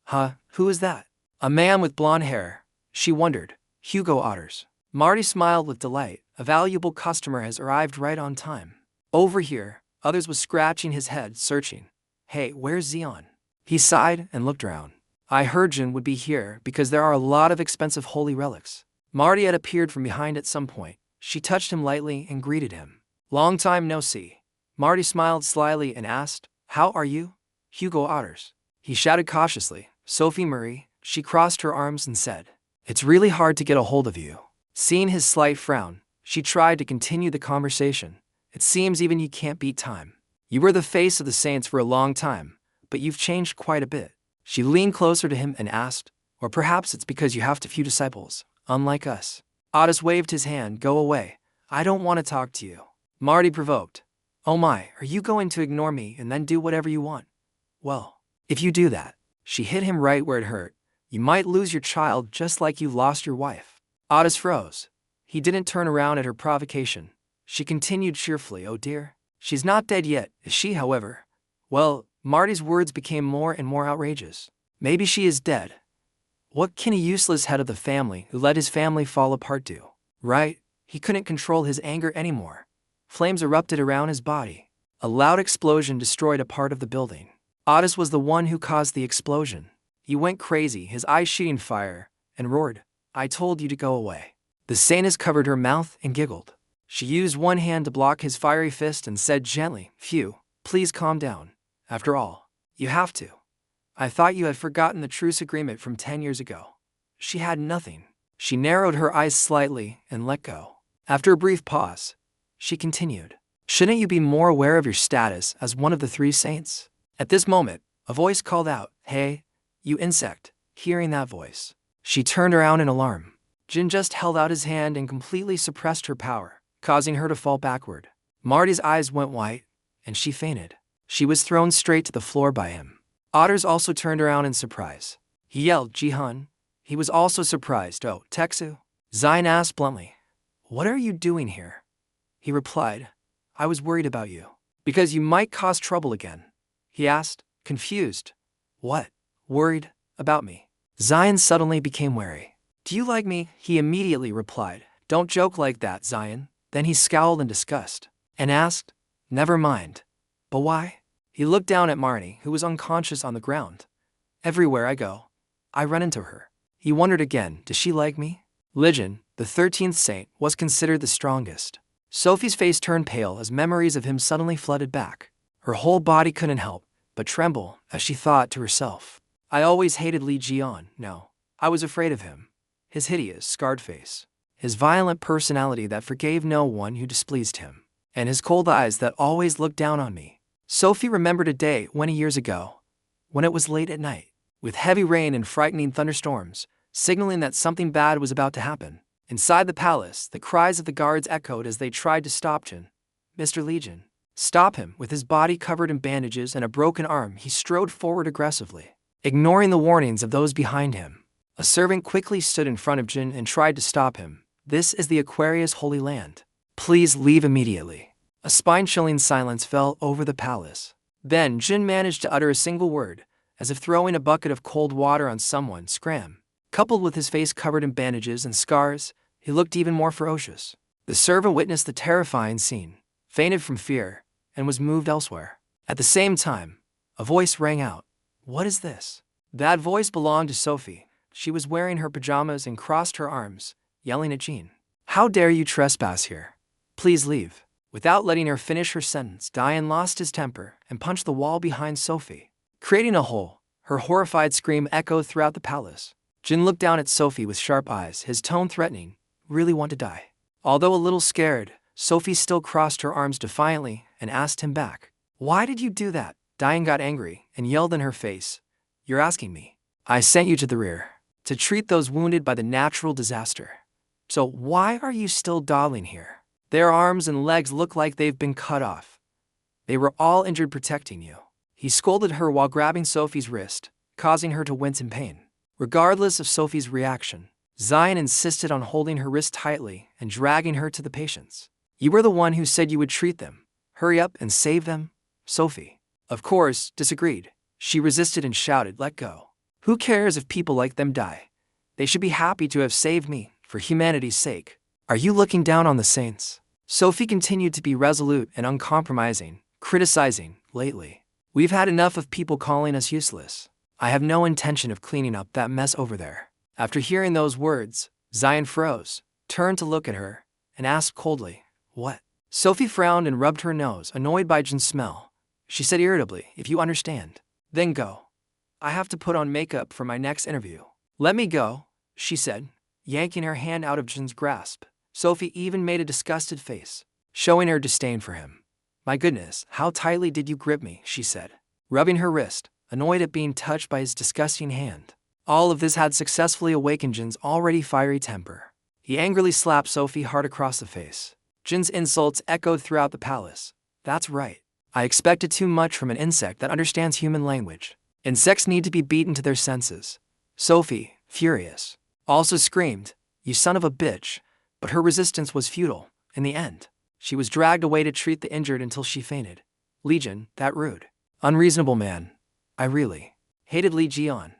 Huh, who is that? A man with blonde hair. She wondered. Hugo Otters. Marty smiled with delight. A valuable customer has arrived right on time. Over here, Others was scratching his head, searching. Hey, where's Zion? He sighed and looked around. I heard Jin would be here because there are a lot of expensive holy relics. Marty had appeared from behind at some point. She touched him lightly and greeted him. Long time no see. Marty smiled slyly and asked, how are you? Hugo Otters. He shouted cautiously, Sophie Murray. She crossed her arms and said, it's really hard to get a hold of you. Seeing his slight frown, she tried to continue the conversation. It seems even you can't beat time. You were the face of the Saints for a long time, but you've changed quite a bit. She leaned closer to him and asked, or perhaps it's because you have too few disciples, unlike us. Otis waved his hand, go away. I don't want to talk to you. Marty provoked. Oh my, are you going to ignore me and then do whatever you want? Well, if you do that, she hit him right where it hurt. You might lose your child just like you lost your wife. Otis froze. He didn't turn around at her provocation. She continued cheerfully, oh dear. She's not dead yet, is she, however? Well, Marty's words became more and more outrageous. Maybe she is dead. What can a useless head of the family who let his family fall apart do? Right? He couldn't control his anger anymore. Flames erupted around his body. A loud explosion destroyed a part of the building. Otis was the one who caused the explosion. He went crazy, his eyes shooting fire, and roared, I told you to go away. The Sanus covered her mouth and giggled. She used one hand to block his fiery fist and said gently, Phew, please calm down. After all, you have to. I thought you had forgotten the truce agreement from 10 years ago. She had nothing. She narrowed her eyes slightly and let go. After a brief pause, she continued, Shouldn't you be more aware of your status as one of the 3 saints? At this moment, a voice called out, Hey, you insect. Hearing that voice, she turned around in alarm. Jin just held out his hand and completely suppressed her power, causing her to fall backward. Marty's eyes went white, and she fainted. She was thrown straight to the floor by him. Otters also turned around in surprise. He yelled, Ji-hun. He was also surprised. Oh, Teksu? Zion asked bluntly. What are you doing here? He replied, I was worried about you. Because you might cause trouble again. He asked, confused. What? Worried about me? Zion suddenly became wary. Do you like me? He immediately replied, Don't joke like that, Zion. Then he scowled in disgust and asked, Never mind. But why? He looked down at Marnie, who was unconscious on the ground. Everywhere I go, I run into her. He wondered again, does she like me? Liion, the 13th saint, was considered the strongest. Sophie's face turned pale as memories of him suddenly flooded back. Her whole body couldn't help but tremble as she thought to herself, I always hated Liion. No, I was afraid of him. His hideous, scarred face, his violent personality that forgave no one who displeased him, and his cold eyes that always looked down on me. Sophie remembered a day 20 years ago, when it was late at night, with heavy rain and frightening thunderstorms, signaling that something bad was about to happen. Inside the palace, the cries of the guards echoed as they tried to stop Jin. Mr. Liion. Stop him. With his body covered in bandages and a broken arm, he strode forward aggressively, ignoring the warnings of those behind him. A servant quickly stood in front of Jin and tried to stop him. This is the Aquarius Holy Land. Please leave immediately. A spine-chilling silence fell over the palace. Then Jin managed to utter a single word, as if throwing a bucket of cold water on someone, scram. Coupled with his face covered in bandages and scars, he looked even more ferocious. The servant witnessed the terrifying scene, fainted from fear, and was moved elsewhere. At the same time, a voice rang out. What is this? That voice belonged to Sophie. She was wearing her pajamas and crossed her arms, yelling at Jean. How dare you trespass here? Please leave. Without letting her finish her sentence, Diane lost his temper and punched the wall behind Sophie, creating a hole. Her horrified scream echoed throughout the palace. Jin looked down at Sophie with sharp eyes, his tone threatening. Really want to die? Although a little scared, Sophie still crossed her arms defiantly and asked him back. Why did you do that? Diane got angry and yelled in her face. You're asking me. I sent you to the rear to treat those wounded by the natural disaster. So why are you still dawdling here? Their arms and legs look like they've been cut off. They were all injured protecting you. He scolded her while grabbing Sophie's wrist, causing her to wince in pain. Regardless of Sophie's reaction, Zion insisted on holding her wrist tightly and dragging her to the patients. You were the one who said you would treat them. Hurry up and save them, Sophie. Of course, disagreed. She resisted and shouted, let go. Who cares if people like them die? They should be happy to have saved me, for humanity's sake. Are you looking down on the saints? Sophie continued to be resolute and uncompromising, criticizing, lately. We've had enough of people calling us useless. I have no intention of cleaning up that mess over there. After hearing those words, Zion froze, turned to look at her, and asked coldly, what? Sophie frowned and rubbed her nose, annoyed by Jin's smell. She said irritably, if you understand, then go. I have to put on makeup for my next interview. Let me go, she said, yanking her hand out of Jin's grasp. Sophie even made a disgusted face, showing her disdain for him. My goodness, how tightly did you grip me, she said, rubbing her wrist, annoyed at being touched by his disgusting hand. All of this had successfully awakened Jin's already fiery temper. He angrily slapped Sophie hard across the face. Jin's insults echoed throughout the palace. That's right. I expected too much from an insect that understands human language. Insects need to be beaten to their senses. Sophie, furious, also screamed, "You son of a bitch," but her resistance was futile. In the end, she was dragged away to treat the injured until she fainted. Liion, that rude, unreasonable man. I really hated Liion.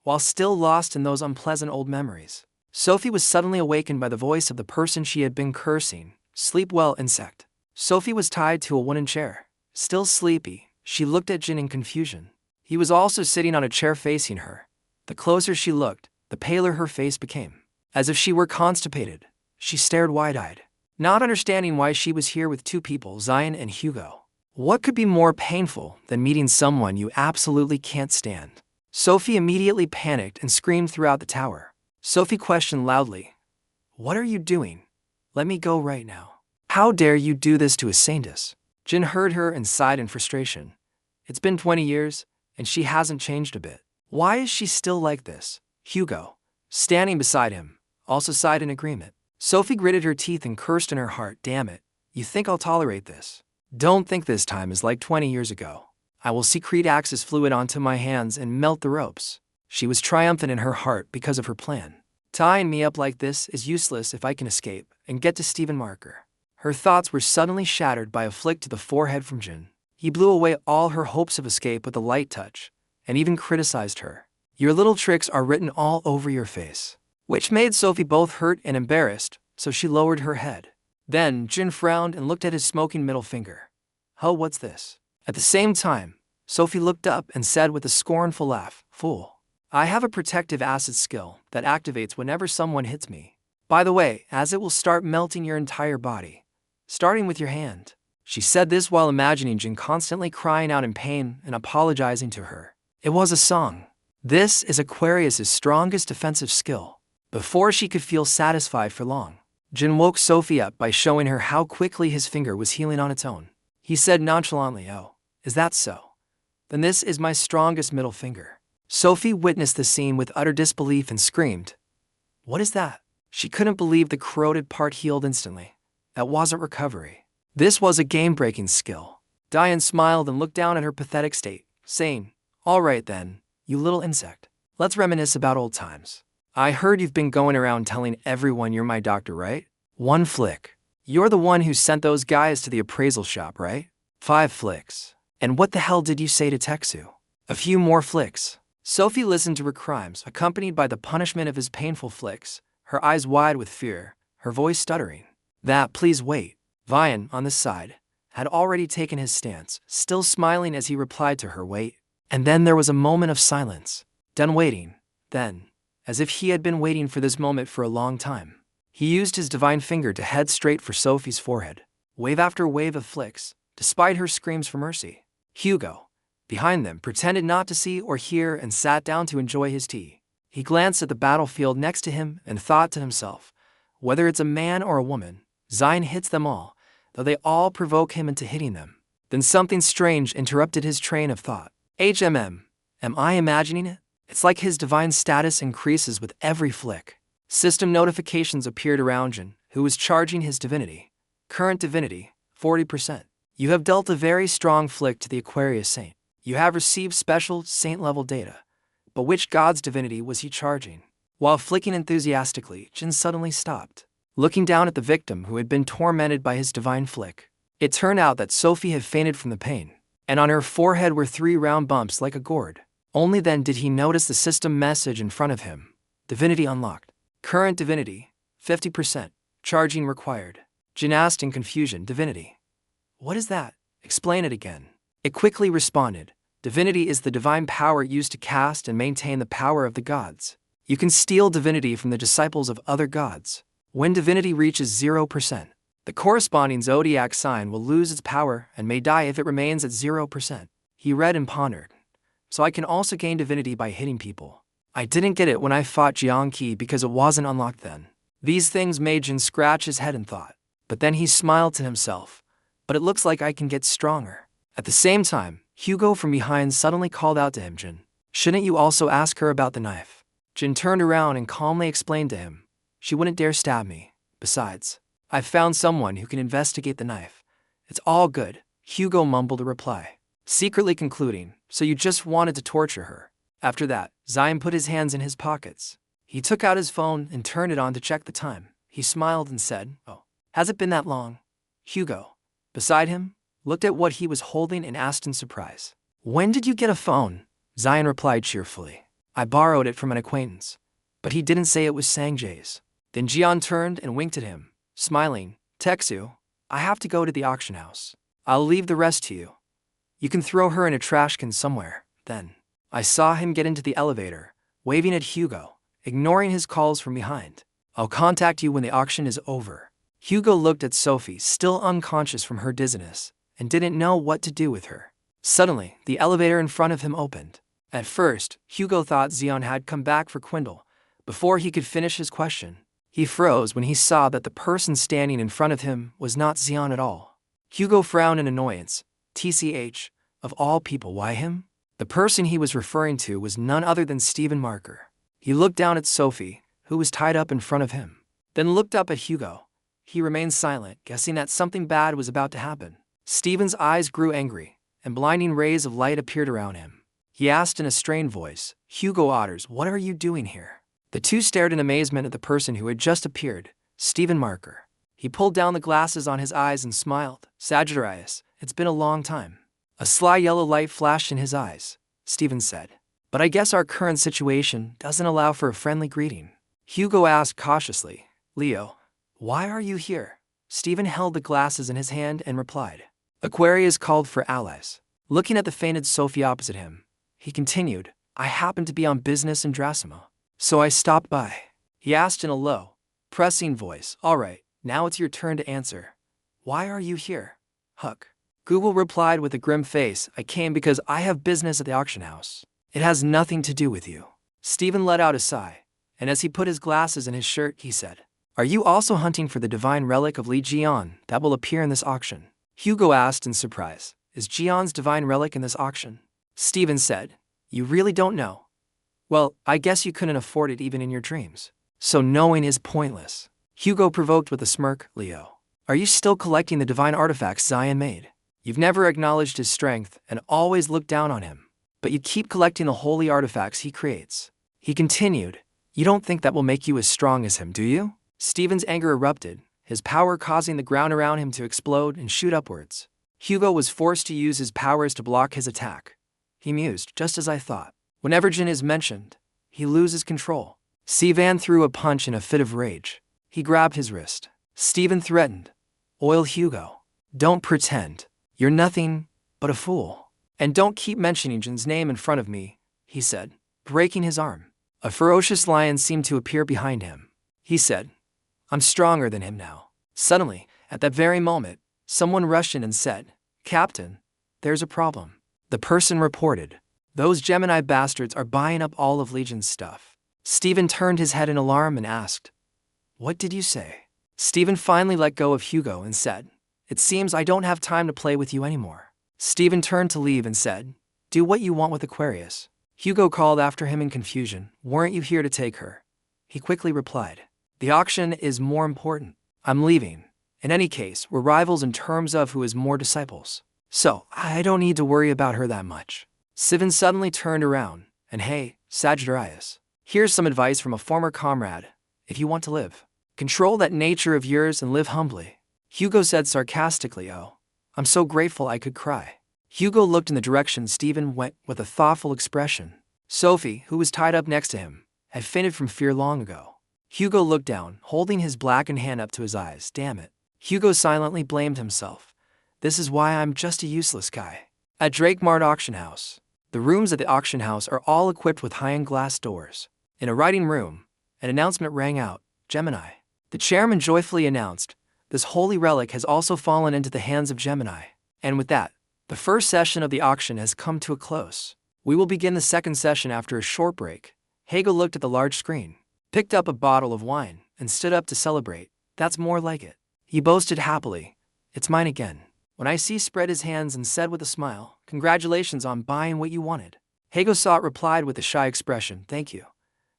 While still lost in those unpleasant old memories, Sophie was suddenly awakened by the voice of the person she had been cursing. "Sleep well, insect." Sophie was tied to a wooden chair. Still sleepy, she looked at Jin in confusion. He was also sitting on a chair facing her. The closer she looked, the paler her face became. As if she were constipated, she stared wide-eyed, not understanding why she was here with two people, Zion and Hugo. What could be more painful than meeting someone you absolutely can't stand? Sophie immediately panicked and screamed throughout the tower. Sophie questioned loudly, "What are you doing? Let me go right now. How dare you do this to a saintess?" Jin heard her and sighed in frustration. It's been 20 years, and she hasn't changed a bit. Why is she still like this? Hugo, standing beside him, also sighed in agreement. Sophie gritted her teeth and cursed in her heart, "Damn it, you think I'll tolerate this? Don't think this time is like 20 years ago. I will secrete Axis fluid onto my hands and melt the ropes." She was triumphant in her heart because of her plan. Tying me up like this is useless if I can escape and get to Stephen Marker. Her thoughts were suddenly shattered by a flick to the forehead from Jin. He blew away all her hopes of escape with a light touch, and even criticized her. "Your little tricks are written all over your face," which made Sophie both hurt and embarrassed, so she lowered her head. Then Jin frowned and looked at his smoking middle finger. "Huh, what's this?" At the same time, Sophie looked up and said with a scornful laugh, "Fool. I have a protective acid skill that activates whenever someone hits me. By the way, as it will start melting your entire body, starting with your hand." She said this while imagining Jin constantly crying out in pain and apologizing to her. It was a song. This is Aquarius' strongest defensive skill. Before she could feel satisfied for long, Jin woke Sophie up by showing her how quickly his finger was healing on its own. He said nonchalantly, "Oh, is that so? Then this is my strongest middle finger." Sophie witnessed the scene with utter disbelief and screamed, "What is that?" She couldn't believe the corroded part healed instantly. That wasn't recovery. This was a game-breaking skill. Diane smiled and looked down at her pathetic state, saying, "All right then, you little insect. Let's reminisce about old times. I heard you've been going around telling everyone you're my doctor, right? One flick. You're the one who sent those guys to the appraisal shop, right? 5 flicks. And what the hell did you say to Teksu? A few more flicks." Sophie listened to her crimes, accompanied by the punishment of his painful flicks, her eyes wide with fear, her voice stuttering. Please wait. Vian, on the side, had already taken his stance, still smiling as he replied to her, "Wait." And then there was a moment of silence. Done waiting. Then, as if he had been waiting for this moment for a long time, he used his divine finger to head straight for Sophie's forehead. Wave after wave of flicks, despite her screams for mercy. Hugo, behind them, pretended not to see or hear and sat down to enjoy his tea. He glanced at the battlefield next to him and thought to himself, whether it's a man or a woman, Zion hits them all, though they all provoke him into hitting them. Then something strange interrupted his train of thought. Am I imagining it? It's like his divine status increases with every flick. System notifications appeared around Jin, who was charging his divinity. Current divinity, 40%. You have dealt a very strong flick to the Aquarius saint. You have received special saint-level data. But which god's divinity was he charging? While flicking enthusiastically, Jin suddenly stopped, looking down at the victim who had been tormented by his divine flick. It turned out that Sophie had fainted from the pain, and on her forehead were 3 round bumps like a gourd. Only then did he notice the system message in front of him. Divinity unlocked. Current divinity, 50%. Charging required. Jin asked in confusion, "Divinity? What is that? Explain it again." It quickly responded, "Divinity is the divine power used to cast and maintain the power of the gods. You can steal divinity from the disciples of other gods. When divinity reaches 0%, the corresponding zodiac sign will lose its power and may die if it remains at 0%. He read and pondered. So I can also gain divinity by hitting people. I didn't get it when I fought Jiangqi because it wasn't unlocked then. These things made Jin scratch his head in thought. But then he smiled to himself. But it looks like I can get stronger. At the same time, Hugo from behind suddenly called out to him, "Jin, shouldn't you also ask her about the knife?" Jin turned around and calmly explained to him, "She wouldn't dare stab me. Besides, I've found someone who can investigate the knife. It's all good." Hugo mumbled a reply, secretly concluding, so you just wanted to torture her. After that, Zion put his hands in his pockets. He took out his phone and turned it on to check the time. He smiled and said, "Oh, has it been that long?" Hugo, beside him, looked at what he was holding and asked in surprise, "When did you get a phone?" Zion replied cheerfully, "I borrowed it from an acquaintance." But he didn't say it was Sanjay's. Then Jian turned and winked at him, smiling. "Teksu, I have to go to the auction house. I'll leave the rest to you. You can throw her in a trash can somewhere." Then I saw him get into the elevator, waving at Hugo, ignoring his calls from behind. "I'll contact you when the auction is over." Hugo looked at Sophie, still unconscious from her dizziness, and didn't know what to do with her. Suddenly, the elevator in front of him opened. At first, Hugo thought Zion had come back for Quindle. Before he could finish his question, he froze when he saw that the person standing in front of him was not Zion at all. Hugo frowned in annoyance. TCH, of all people, why him? The person he was referring to was none other than Stephen Marker. He looked down at Sophie, who was tied up in front of him, then looked up at Hugo. He remained silent, guessing that something bad was about to happen. Stephen's eyes grew angry, and blinding rays of light appeared around him. He asked in a strained voice, "Hugo Otters, what are you doing here?" The two stared in amazement at the person who had just appeared, Stephen Marker. He pulled down the glasses on his eyes and smiled. "Sagittarius, it's been a long time." A sly yellow light flashed in his eyes. Stephen said, "But I guess our current situation doesn't allow for a friendly greeting." Hugo asked cautiously, "Leo, why are you here?" Stephen held the glasses in his hand and replied, "Aquarius called for allies." Looking at the fainted Sophie opposite him, he continued, "I happened to be on business in Dracima, so I stopped by." He asked in a low, pressing voice, "All right, now it's your turn to answer. Why are you here?" Huck. Google replied with a grim face, "I came because I have business at the auction house. It has nothing to do with you." Stephen let out a sigh, and as he put his glasses in his shirt, he said, "Are you also hunting for the divine relic of Liion that will appear in this auction?" Hugo asked in surprise, "Is Jion's divine relic in this auction?" Stephen said, "You really don't know? Well, I guess you couldn't afford it even in your dreams. So knowing is pointless." Hugo provoked with a smirk, "Leo, are you still collecting the divine artifacts Zion made? You've never acknowledged his strength and always looked down on him, but you keep collecting the holy artifacts he creates." He continued, "You don't think that will make you as strong as him, do you?" Stephen's anger erupted, his power causing the ground around him to explode and shoot upwards. Hugo was forced to use his powers to block his attack. He mused, "Just as I thought. Whenever Jin is mentioned, he loses control." Sivan threw a punch in a fit of rage. He grabbed his wrist. Stephen threatened, "Oil Hugo. Don't pretend. You're nothing but a fool. And don't keep mentioning Jin's name in front of me," he said, breaking his arm. A ferocious lion seemed to appear behind him. He said, "I'm stronger than him now." Suddenly, at that very moment, someone rushed in and said, "Captain, there's a problem." The person reported, "Those Gemini bastards are buying up all of Legion's stuff." Stephen turned his head in alarm and asked, "What did you say?" Stephen finally let go of Hugo and said, "It seems I don't have time to play with you anymore." Stephen turned to leave and said, "Do what you want with Aquarius." Hugo called after him in confusion, "Weren't you here to take her?" He quickly replied, "The auction is more important. I'm leaving. In any case, we're rivals in terms of who has more disciples. So, I don't need to worry about her that much." Stephen suddenly turned around, and "Hey, Sagittarius, here's some advice from a former comrade. If you want to live, control that nature of yours and live humbly." Hugo said sarcastically, "Oh, I'm so grateful I could cry." Hugo looked in the direction Stephen went with a thoughtful expression. Sophie, who was tied up next to him, had fainted from fear long ago. Hugo looked down, holding his blackened hand up to his eyes. Damn it. Hugo silently blamed himself. "This is why I'm just a useless guy." At Drakemart Auction House. The rooms at the auction house are all equipped with high-end glass doors. In a writing room, an announcement rang out, "Gemini." The chairman joyfully announced, "This holy relic has also fallen into the hands of Gemini." And with that, the first session of the auction has come to a close. We will begin the second session after a short break. Hegel looked at the large screen, picked up a bottle of wine, and stood up to celebrate. "That's more like it." He boasted happily, "It's mine again." When I see spread his hands and said with a smile, "Congratulations on buying what you wanted." Hegel saw it replied with a shy expression, "Thank you.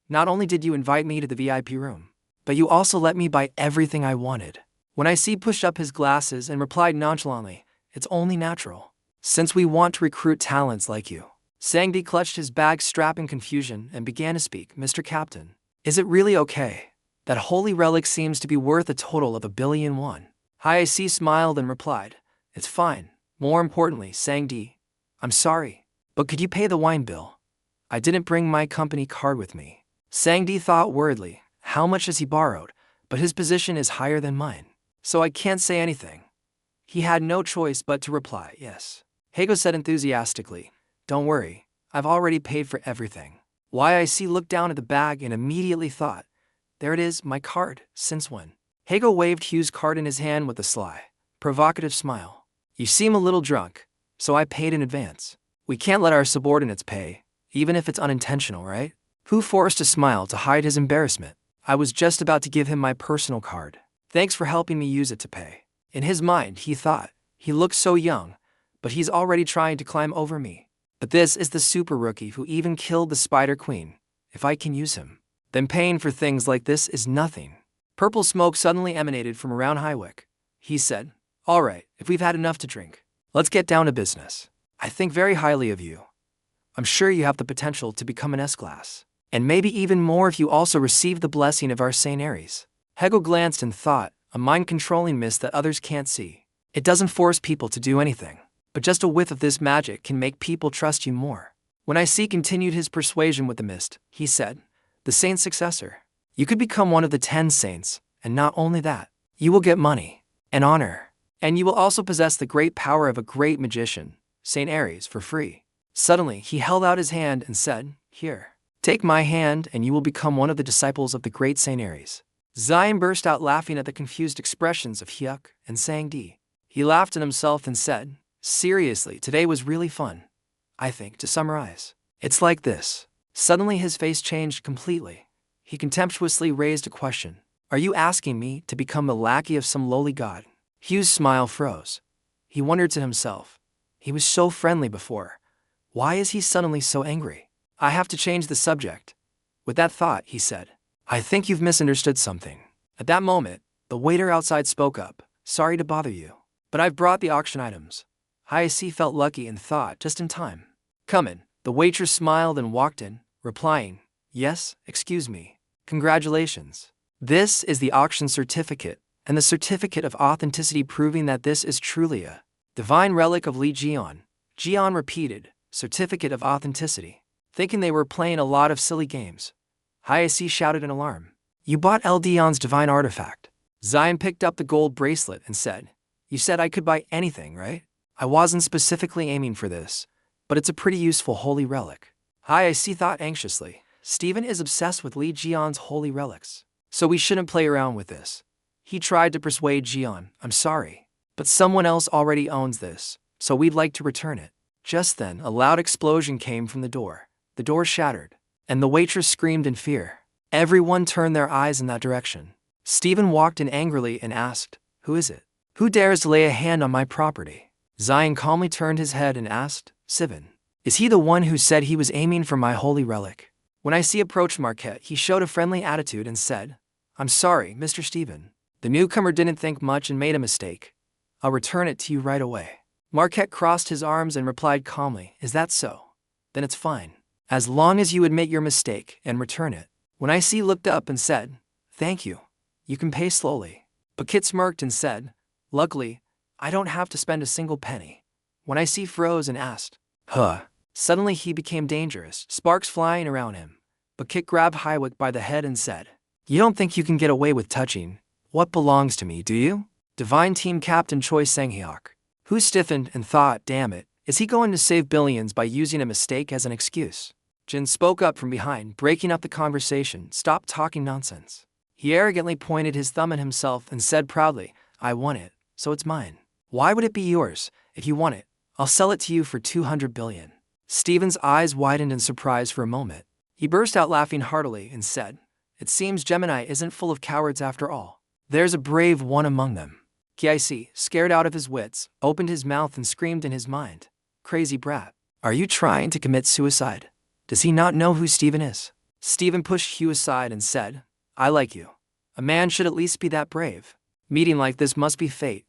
Not only did you invite me to the VIP room, but you also let me buy everything I wanted." When I see pushed up his glasses and replied nonchalantly, It's only natural. Since we want to recruit talents like you. Sanji clutched his bag strap in confusion and began to speak. Mr. Captain, is it really okay? That holy relic seems to be worth a total of 1,000,000,000 won. Hayase smiled and replied, it's fine. More importantly, Sanji, I'm sorry, but could you pay the wine bill? I didn't bring my company card with me. Sanji thought worriedly, how much has he borrowed? But his position is higher than mine, so I can't say anything. He had no choice but to reply, yes. Hago said enthusiastically, don't worry, I've already paid for everything. YIC looked down at the bag and immediately thought, there it is, my card, since when? Hago waved Hugh's card in his hand with a sly, provocative smile. You seem a little drunk, so I paid in advance. We can't let our subordinates pay, even if it's unintentional, right? Hu forced a smile to hide his embarrassment. I was just about to give him my personal card. Thanks for helping me use it to pay. In his mind, he thought, he looks so young, but he's already trying to climb over me. But this is the super rookie who even killed the Spider Queen. If I can use him, then paying for things like this is nothing. Purple smoke suddenly emanated from around Highwick. He said, all right, if we've had enough to drink, let's get down to business. I think very highly of you. I'm sure you have the potential to become an S-class. And maybe even more if you also receive the blessing of our Saint Aries. Hegel glanced and thought, a mind-controlling mist that others can't see. It doesn't force people to do anything. But just a whiff of this magic can make people trust you more. When IC continued his persuasion with the mist, he said, the saint's successor. You could become one of the 10 saints, and not only that, you will get money and honor, and you will also possess the great power of a great magician, Saint Aries, for free. Suddenly, he held out his hand and said, here, take my hand and you will become one of the disciples of the great Saint Aries. Zion burst out laughing at the confused expressions of Hyuk and Sangdi. He laughed at himself and said, seriously, today was really fun. I think, to summarize, it's like this. Suddenly his face changed completely. He contemptuously raised a question. Are you asking me to become the lackey of some lowly god? Hugh's smile froze. He wondered to himself. He was so friendly before. Why is he suddenly so angry? I have to change the subject. With that thought, he said, I think you've misunderstood something. At that moment, the waiter outside spoke up. Sorry to bother you, but I've brought the auction items. Hayase felt lucky and thought, just in time. Come in. The waitress smiled and walked in, replying, yes, excuse me. Congratulations. This is the auction certificate, and the certificate of authenticity proving that this is truly a divine relic of Liion. Jian repeated, certificate of authenticity, thinking they were playing a lot of silly games. Hayase shouted in alarm. You bought Dion's divine artifact. Zion picked up the gold bracelet and said, you said I could buy anything, right? I wasn't specifically aiming for this, but it's a pretty useful holy relic. Hayase thought anxiously. Steven is obsessed with Lion's holy relics, so we shouldn't play around with this. He tried to persuade Jian, I'm sorry, but someone else already owns this, so we'd like to return it. Just then, a loud explosion came from the door. The door shattered, and the waitress screamed in fear. Everyone turned their eyes in that direction. Steven walked in angrily and asked, who is it? Who dares to lay a hand on my property? Zion calmly turned his head and asked, Sivan, is he the one who said he was aiming for my holy relic? When IC approached Marquette, he showed a friendly attitude and said, I'm sorry, Mr. Steven. The newcomer didn't think much and made a mistake. I'll return it to you right away. Marquette crossed his arms and replied calmly, is that so? Then it's fine. As long as you admit your mistake and return it. When IC looked up and said, thank you. You can pay slowly. But Kit smirked and said, luckily, I don't have to spend a single penny. When IC froze and asked, huh? Suddenly he became dangerous, sparks flying around him. But Kit grabbed Highwick by the head and said, you don't think you can get away with touching what belongs to me, do you? Divine Team Captain Choi Sang-hyuk, who stiffened and thought, damn it, is he going to save billions by using a mistake as an excuse? Jin spoke up from behind, breaking up the conversation, stop talking nonsense. He arrogantly pointed his thumb at himself and said proudly, I won it, so it's mine. Why would it be yours? If you want it, I'll sell it to you for 200 billion. Steven's eyes widened in surprise for a moment. He burst out laughing heartily and said, it seems Gemini isn't full of cowards after all. There's a brave one among them. Kic, scared out of his wits, opened his mouth and screamed in his mind, crazy brat. Are you trying to commit suicide? Does he not know who Steven is? Steven pushed Hugh aside and said, I like you. A man should at least be that brave. Meeting like this must be fate.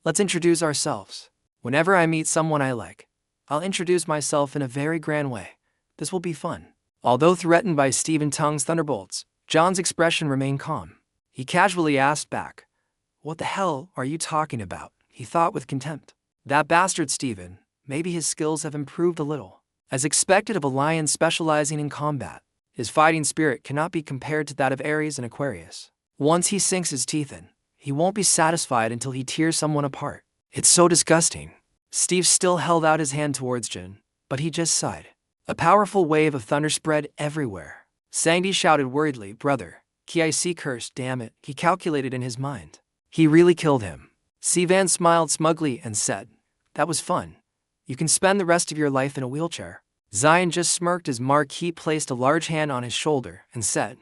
Let's introduce ourselves. Whenever I meet someone I like, I'll introduce myself in a very grand way. This will be fun." Although threatened by Stephen Tung's thunderbolts, John's expression remained calm. He casually asked back, "What the hell are you talking about?" He thought with contempt. That bastard Stephen, maybe his skills have improved a little. As expected of a lion specializing in combat, his fighting spirit cannot be compared to that of Aries and Aquarius. Once he sinks his teeth in, he won't be satisfied until he tears someone apart. It's so disgusting. Steve still held out his hand towards Jin, but he just sighed. A powerful wave of thunder spread everywhere. Sanji shouted worriedly, "Brother, Kic cursed, damn it," he calculated in his mind. He really killed him. Sivan smiled smugly and said, "That was fun. You can spend the rest of your life in a wheelchair." Zion just smirked as Marquis placed a large hand on his shoulder and said,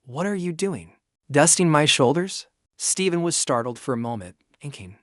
"What are you doing? Dusting my shoulders?" Stephen was startled for a moment, thinking,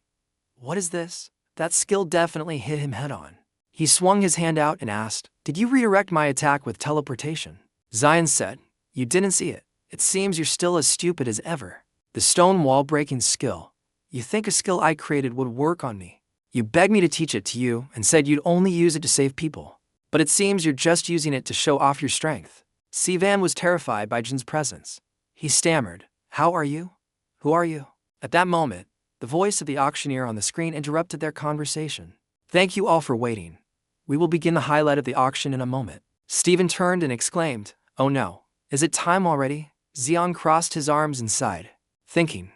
"What is this?" That skill definitely hit him head-on. He swung his hand out and asked, "Did you redirect my attack with teleportation?" Zion said, "You didn't see it. It seems you're still as stupid as ever. The stone wall breaking skill. You think a skill I created would work on me? You begged me to teach it to you and said you'd only use it to save people. But it seems you're just using it to show off your strength." Sivan was terrified by Jin's presence. He stammered, "How are you? Who are you?" At that moment, the voice of the auctioneer on the screen interrupted their conversation. "Thank you all for waiting. We will begin the highlight of the auction in a moment." Stephen turned and exclaimed, "Oh no, is it time already?" Xion crossed his arms and sighed, thinking,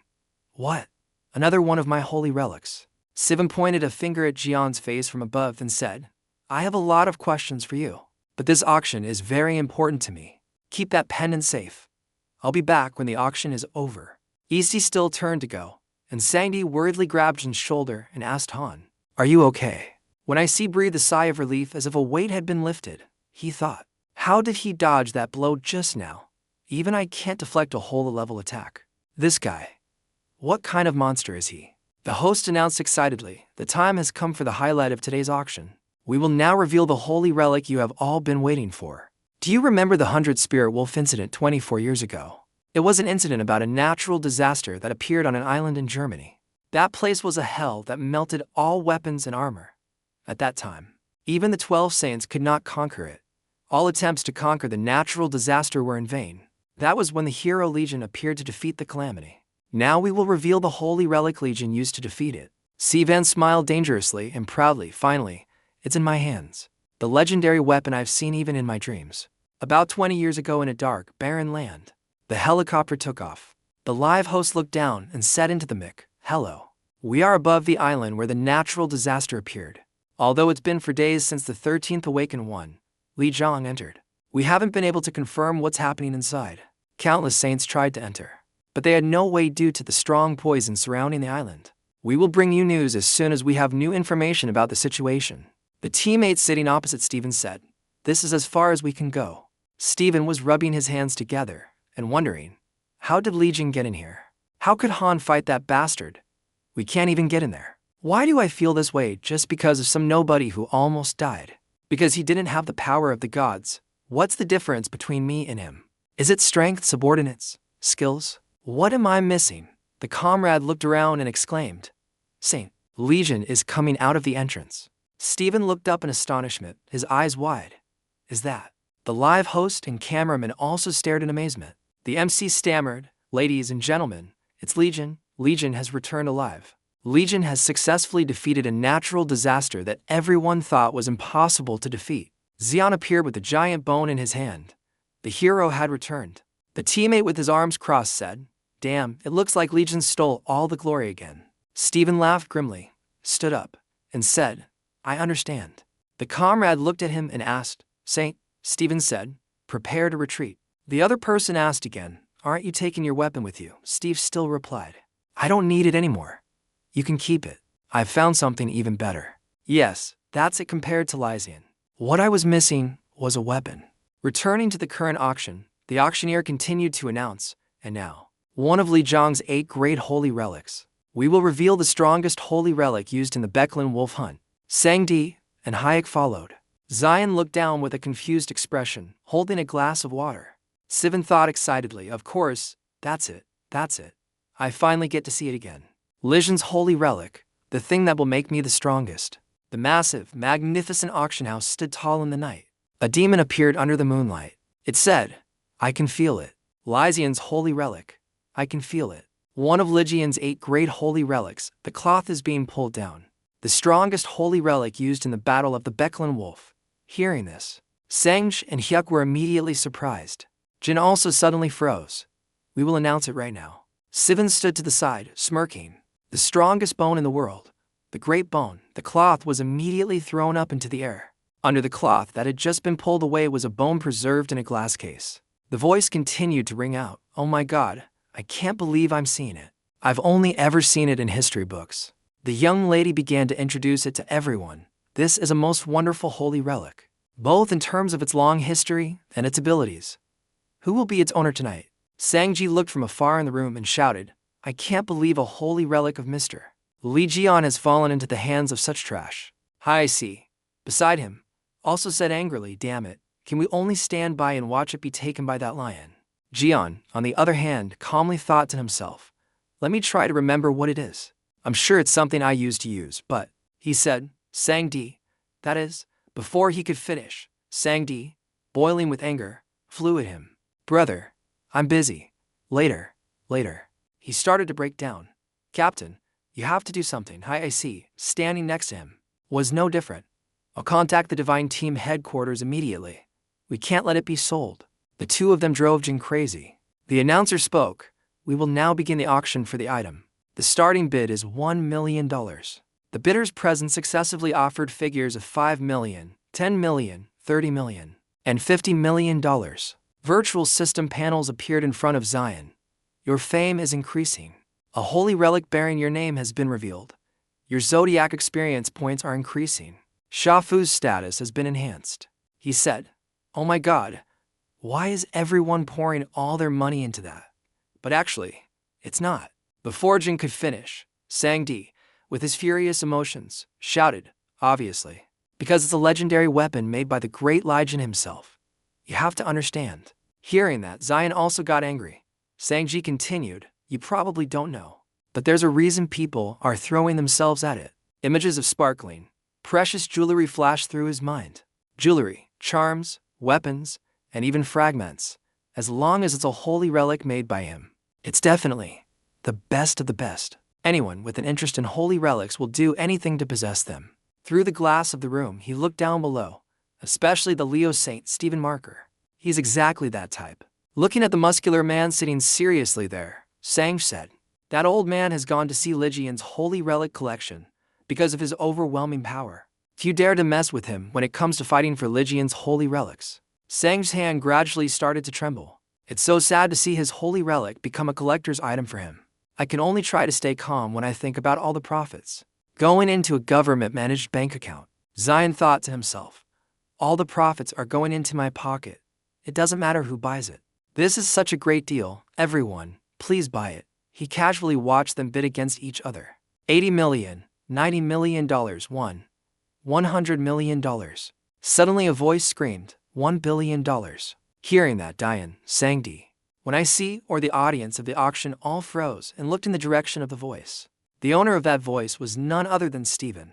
"What? Another one of my holy relics?" Sivan pointed a finger at Xion's face from above and said, "I have a lot of questions for you, but this auction is very important to me. Keep that pendant safe. I'll be back when the auction is over." Easty still turned to go, and Sandy worriedly grabbed Jin's shoulder and asked Han, "Are you okay?" When I breathed a sigh of relief as if a weight had been lifted, he thought, "How did he dodge that blow just now? Even I can't deflect a whole level attack. This guy. What kind of monster is he?" The host announced excitedly, "The time has come for the highlight of today's auction. We will now reveal the holy relic you have all been waiting for." Do you remember the 100 Spirit Wolf incident 24 years ago? It was an incident about a natural disaster that appeared on an island in Germany. That place was a hell that melted all weapons and armor. At that time, even the 12 Saints could not conquer it. All attempts to conquer the natural disaster were in vain. That was when the hero Liion appeared to defeat the calamity. Now we will reveal the holy relic Liion used to defeat it. Sivan smiled dangerously and proudly. "Finally, it's in my hands. The legendary weapon I've seen even in my dreams." About 20 years ago in a dark, barren land, the helicopter took off. The live host looked down and said into the mic, "Hello. We are above the island where the natural disaster appeared. Although it's been for days since the 13th awakened one, Liion entered. We haven't been able to confirm what's happening inside. Countless saints tried to enter, but they had no way due to the strong poison surrounding the island. We will bring you news as soon as we have new information about the situation." The teammate sitting opposite Stephen said, "This is as far as we can go." Stephen was rubbing his hands together and wondering, how did Liion get in here? How could Han fight that bastard? We can't even get in there. Why do I feel this way just because of some nobody who almost died? Because he didn't have the power of the gods. What's the difference between me and him? Is it strength, subordinates, skills? What am I missing? The comrade looked around and exclaimed, "Saint, Liion is coming out of the entrance." Stephen looked up in astonishment, his eyes wide. "Is that?" The live host and cameraman also stared in amazement. The MC stammered, "Ladies and gentlemen, it's Liion. Liion has returned alive. Liion has successfully defeated a natural disaster that everyone thought was impossible to defeat." Xion appeared with a giant bone in his hand. The hero had returned. The teammate with his arms crossed said, "Damn, it looks like Liion stole all the glory again." Stephen laughed grimly, stood up, and said, "I understand." The comrade looked at him and asked, "Saint," Stephen said, "prepare to retreat." The other person asked again, "Aren't you taking your weapon with you?" Steve still replied, "I don't need it anymore. You can keep it. I've found something even better." Yes, that's it compared to Liion. What I was missing was a weapon. Returning to the current auction, the auctioneer continued to announce, "And now, one of Liion's 8 great holy relics. We will reveal the strongest holy relic used in the Becklin wolf hunt." Sangdi and Hayek followed. Zion looked down with a confused expression, holding a glass of water. Sivan thought excitedly, "Of course, that's it. I finally get to see it again. Liion's holy relic, The thing that will make me the strongest. The massive, magnificent auction house stood tall in the night. A demon appeared under the moonlight. It said, I can feel it. Lion's holy relic. I can feel it. One of Ligion's 8 great holy relics, the cloth is being pulled down. The strongest holy relic used in the battle of the Becklin Wolf. Hearing this, Sanji and Hyuk were immediately surprised. Jin also suddenly froze. We will announce it right now. Sivan stood to the side, smirking. The strongest bone in the world. The great bone, the cloth was immediately thrown up into the air. Under the cloth that had just been pulled away was a bone preserved in a glass case. The voice continued to ring out, oh my god, I can't believe I'm seeing it. I've only ever seen it in history books. The young lady began to introduce it to everyone. This is a most wonderful holy relic, both in terms of its long history and its abilities. Who will be its owner tonight? Sanji looked from afar in the room and shouted, I can't believe a holy relic of Mr. Liion has fallen into the hands of such trash. I see. Beside him, also said angrily, damn it, can we only stand by and watch it be taken by that lion? Jian, on the other hand, calmly thought to himself, let me try to remember what it is. I'm sure it's something I used to use, but, he said, Sanji, that is, before he could finish, Sanji, boiling with anger, flew at him. Brother, I'm busy. Later. He started to break down. Captain, you have to do something. I see, standing next to him, was no different. I'll contact the Divine Team headquarters immediately. We can't let it be sold. The two of them drove Jin crazy. The announcer spoke. We will now begin the auction for the item. The starting bid is $1 million. The bidders present successively offered figures of $5 million, $10 million, $30 million, and $50 million. Virtual system panels appeared in front of Zion. Your fame is increasing. A holy relic bearing your name has been revealed. Your zodiac experience points are increasing. Shafu's status has been enhanced. He said, oh my god, why is everyone pouring all their money into that? But actually, it's not. Before Jin could finish, Sanji, with his furious emotions, shouted, obviously, because it's a legendary weapon made by the great Liion himself. You have to understand. Hearing that, Zion also got angry. Sanji continued, you probably don't know, but there's a reason people are throwing themselves at it. Images of sparkling, precious jewelry flashed through his mind. Jewelry, charms, weapons, and even fragments. As long as it's a holy relic made by him, it's definitely the best of the best. Anyone with an interest in holy relics will do anything to possess them. Through the glass of the room, he looked down below, especially the Leo Saint Stephen Marker. He's exactly that type. Looking at the muscular man sitting seriously there, Sanji said, that old man has gone to see Ligion's holy relic collection because of his overwhelming power. Few dare to mess with him when it comes to fighting for Ligion's holy relics. Sanji's hand gradually started to tremble. It's so sad to see his holy relic become a collector's item for him. I can only try to stay calm when I think about all the profits going into a government-managed bank account. Zion thought to himself, all the profits are going into my pocket. It doesn't matter who buys it. This is such a great deal. Everyone, please buy it. He casually watched them bid against each other. $80 million, $90 million, $100 million. Suddenly a voice screamed, $1 billion. Hearing that, Diane, Sanji, when I see, or the audience of the auction all froze and looked in the direction of the voice. The owner of that voice was none other than Stephen.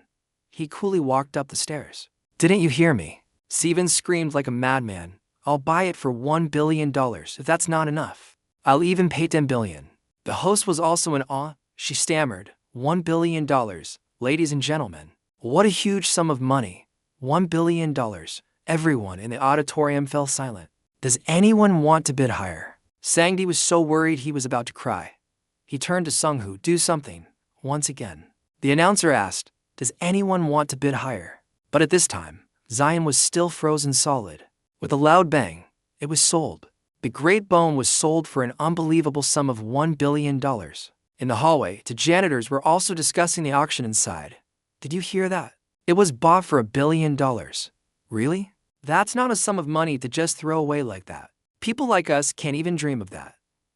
He coolly walked up the stairs. Didn't you hear me? Stephen screamed like a madman. I'll buy it for $1 billion if that's not enough. I'll even pay $10 billion. The host was also in awe. She stammered, $1 billion, ladies and gentlemen. What a huge sum of money. $1 billion. Everyone in the auditorium fell silent. Does anyone want to bid higher? Sanji was so worried he was about to cry. He turned to Sungho, do something, once again. The announcer asked, does anyone want to bid higher? But at this time, Zion was still frozen solid. With a loud bang, it was sold. The great bone was sold for an unbelievable sum of $1 billion. In the hallway, the janitors were also discussing the auction inside. Did you hear that? It was bought for $1 billion. Really? That's not a sum of money to just throw away like that. People like us can't even dream of that.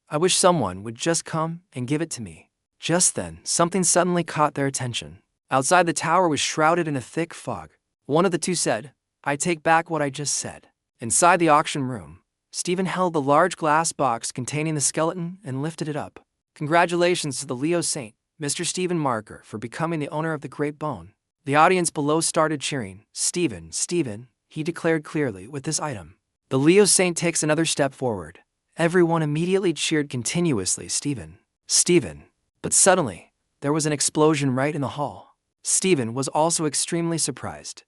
I wish someone would just come and give it to me. Just then, something suddenly caught their attention. Outside, the tower was shrouded in a thick fog. One of the two said, I take back what I just said. Inside the auction room, Stephen held the large glass box containing the skeleton and lifted it up. Congratulations to the Leo Saint, Mr. Stephen Marker, for becoming the owner of the Great Bone." The audience below started cheering. "Stephen, Stephen," he declared clearly, "with this item, the Leo Saint takes another step forward." Everyone immediately cheered continuously, "Stephen, Stephen." But suddenly, there was an explosion right in the hall. Stephen was also extremely surprised.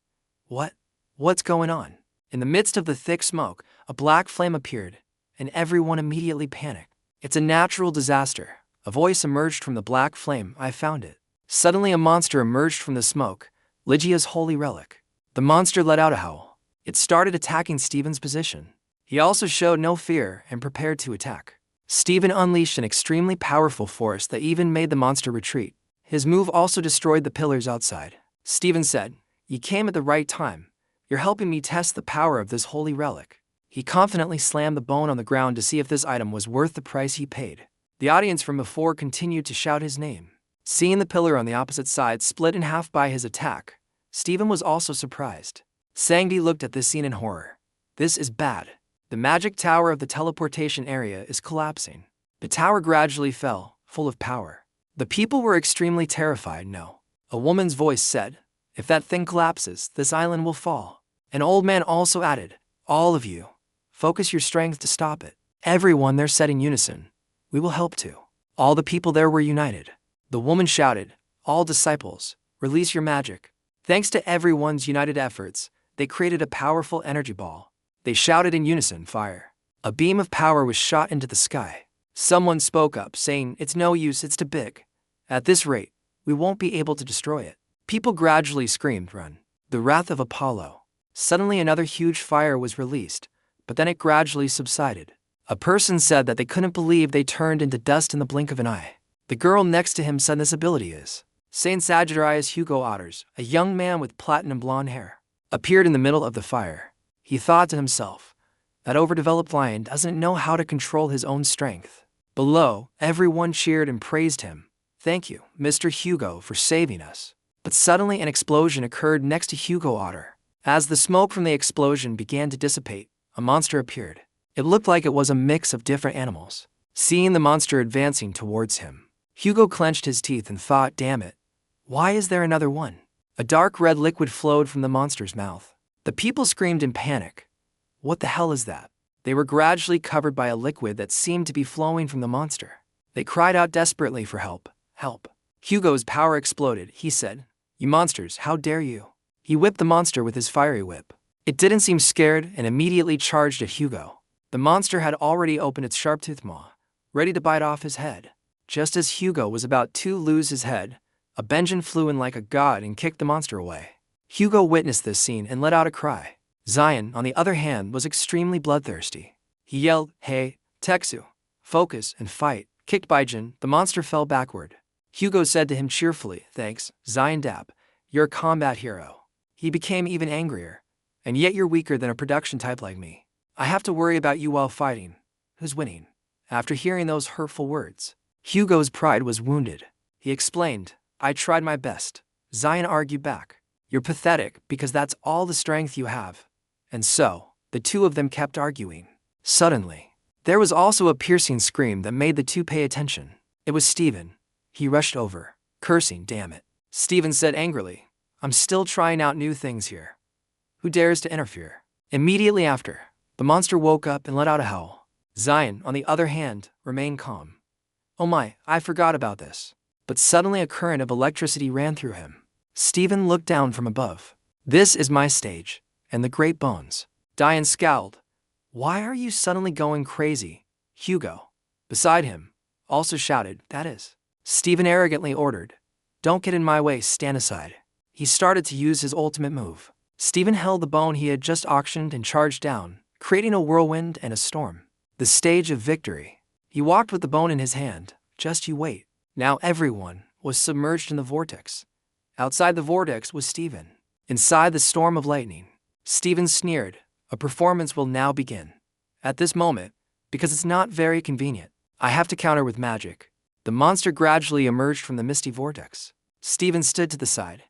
What's going on?" In the midst of the thick smoke, a black flame appeared, and everyone immediately panicked. "It's a natural disaster." A voice emerged from the black flame. "I found it." Suddenly a monster emerged from the smoke, Lygia's holy relic. The monster let out a howl. It started attacking Stephen's position. He also showed no fear and prepared to attack. Stephen unleashed an extremely powerful force that even made the monster retreat. His move also destroyed the pillars outside. Stephen said, "You came at the right time. You're helping me test the power of this holy relic." He confidently slammed the bone on the ground to see if this item was worth the price he paid. The audience from before continued to shout his name. Seeing the pillar on the opposite side split in half by his attack, Stephen was also surprised. Sanji looked at this scene in horror. "This is bad. The magic tower of the teleportation area is collapsing." The tower gradually fell, full of power. The people were extremely terrified. "No." A woman's voice said, "If that thing collapses, this island will fall." An old man also added, "All of you, focus your strength to stop it." Everyone there said in unison, "We will help too." All the people there were united. The woman shouted, "All disciples, release your magic." Thanks to everyone's united efforts, they created a powerful energy ball. They shouted in unison, "Fire." A beam of power was shot into the sky. Someone spoke up, saying, "It's no use, it's too big. At this rate, we won't be able to destroy it." People gradually screamed, "Run." The wrath of Apollo. Suddenly another huge fire was released, but then it gradually subsided. A person said that they couldn't believe they turned into dust in the blink of an eye. The girl next to him said this ability is Saint Sagittarius Hugo Otters, a young man with platinum blonde hair, appeared in the middle of the fire. He thought to himself, that overdeveloped lion doesn't know how to control his own strength. Below, everyone cheered and praised him. "Thank you, Mr. Hugo, for saving us." But suddenly an explosion occurred next to Hugo Otter. As the smoke from the explosion began to dissipate, a monster appeared. It looked like it was a mix of different animals. Seeing the monster advancing towards him, Hugo clenched his teeth and thought, "Damn it. Why is there another one?" A dark red liquid flowed from the monster's mouth. The people screamed in panic. "What the hell is that?" They were gradually covered by a liquid that seemed to be flowing from the monster. They cried out desperately for help. "Help." Hugo's power exploded. He said, "You monsters, how dare you?" He whipped the monster with his fiery whip. It didn't seem scared and immediately charged at Hugo. The monster had already opened its sharp-toothed maw, ready to bite off his head. Just as Hugo was about to lose his head, a Benjin flew in like a god and kicked the monster away. Hugo witnessed this scene and let out a cry. Zion, on the other hand, was extremely bloodthirsty. He yelled, "Hey, Teksu, focus and fight." Kicked by Jin, the monster fell backward. Hugo said to him cheerfully, "Thanks, Zion Dap, you're a combat hero." He became even angrier. "And yet you're weaker than a production type like me. I have to worry about you while fighting. Who's winning?" After hearing those hurtful words, Hugo's pride was wounded. He explained, "I tried my best." Zion argued back, "You're pathetic because that's all the strength you have." And so, the two of them kept arguing. Suddenly, there was also a piercing scream that made the two pay attention. It was Stephen. He rushed over, cursing, "Damn it." Stephen said angrily, "I'm still trying out new things here. Who dares to interfere?" Immediately after, the monster woke up and let out a howl. Zion, on the other hand, remained calm. "Oh my, I forgot about this." But suddenly a current of electricity ran through him. Stephen looked down from above. "This is my stage, and the great bones." Diane scowled. "Why are you suddenly going crazy?" Hugo, beside him, also shouted, "That is." Stephen arrogantly ordered, "Don't get in my way, stand aside." He started to use his ultimate move. Stephen held the bone he had just auctioned and charged down, creating a whirlwind and a storm. The stage of victory. He walked with the bone in his hand. Just you wait. Now everyone was submerged in the vortex. Outside the vortex was Stephen. Inside the storm of lightning, Stephen sneered, "A performance will now begin. At this moment, because it's not very convenient, I have to counter with magic." The monster gradually emerged from the misty vortex. Stephen stood to the side.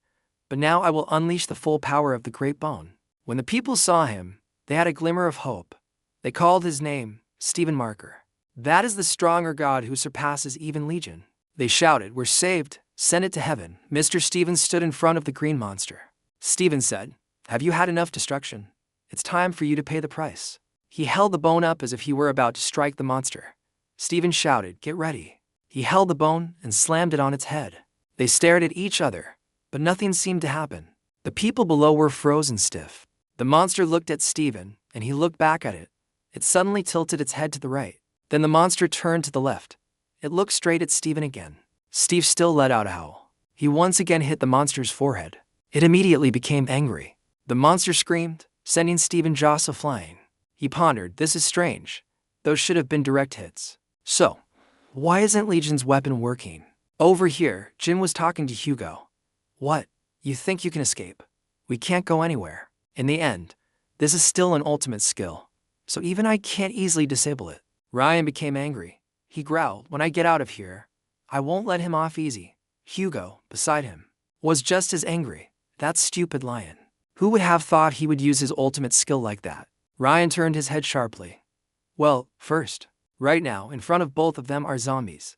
"But now I will unleash the full power of the great bone." When the people saw him, they had a glimmer of hope. They called his name Stephen Marker. That is the stronger god who surpasses even Liion. They shouted, "We're saved! Send it to heaven." Mr. Stevens stood in front of the green monster. Stevens said, "Have you had enough destruction? It's time for you to pay the price." He held the bone up as if he were about to strike the monster. Stevens shouted, "Get ready." He held the bone and slammed it on its head. They stared at each other, but nothing seemed to happen. The people below were frozen stiff. The monster looked at Steven, and he looked back at it. It suddenly tilted its head to the right. Then the monster turned to the left. It looked straight at Steven again. Steve still let out a howl. He once again hit the monster's forehead. It immediately became angry. The monster screamed, sending Steven Jossa flying. He pondered, "This is strange. Those should have been direct hits. So, why isn't Legion's weapon working?" Over here, Jin was talking to Hugo. "What? You think you can escape? We can't go anywhere. In the end, this is still an ultimate skill, so even I can't easily disable it." Ryan became angry. He growled, "When I get out of here, I won't let him off easy." Hugo, beside him, was just as angry. That stupid Liion. Who would have thought he would use his ultimate skill like that? Ryan turned his head sharply. "Well, first, right now, in front of both of them are zombies.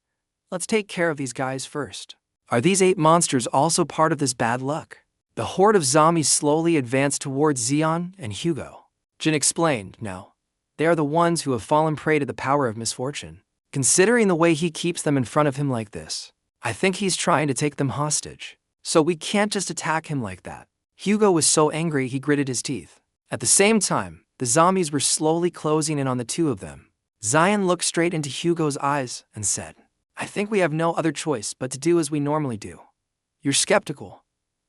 Let's take care of these guys first." Are these 8 monsters also part of this bad luck? The horde of zombies slowly advanced towards Liion and Hugo. Jin explained, "No. They are the ones who have fallen prey to the power of misfortune. Considering the way he keeps them in front of him like this, I think he's trying to take them hostage. So we can't just attack him like that." Hugo was so angry he gritted his teeth. At the same time, the zombies were slowly closing in on the two of them. Zion looked straight into Hugo's eyes and said, "I think we have no other choice but to do as we normally do." "You're skeptical."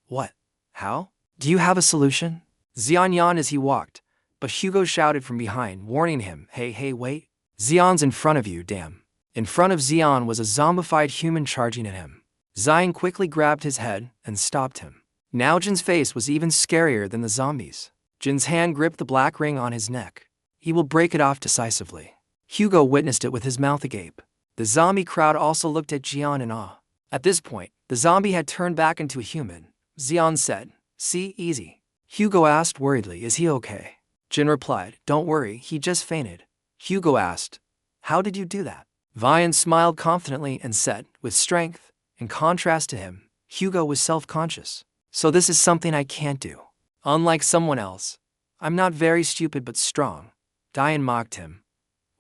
"What? How? Do you have a solution?" Zion yawned as he walked, but Hugo shouted from behind, warning him, Hey, wait. Zion's in front of you, damn." In front of Zion was a zombified human charging at him. Zion quickly grabbed his head and stopped him. Now Jin's face was even scarier than the zombies. Jin's hand gripped the black ring on his neck. He will break it off decisively. Hugo witnessed it with his mouth agape. The zombie crowd also looked at Jian in awe. At this point, the zombie had turned back into a human. Zion said, "See, easy." Hugo asked worriedly, "Is he okay?" Jin replied, "Don't worry, he just fainted." Hugo asked, "How did you do that?" Vian smiled confidently and said, "With strength." In contrast to him, Hugo was self-conscious. "So this is something I can't do. Unlike someone else, I'm not very stupid but strong." Diane mocked him.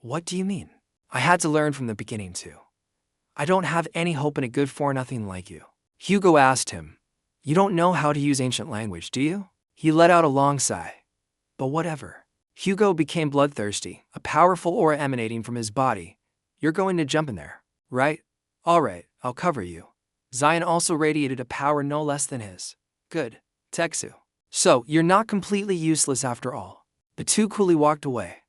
"What do you mean?" "I had to learn from the beginning too. I don't have any hope in a good-for-nothing like you." Hugo asked him, "You don't know how to use ancient language, do you?" He let out a long sigh. "But whatever." Hugo became bloodthirsty, a powerful aura emanating from his body. "You're going to jump in there, right? All right, I'll cover you." Zion also radiated a power no less than his. "Good, Teksu. So, you're not completely useless after all." The two coolly walked away.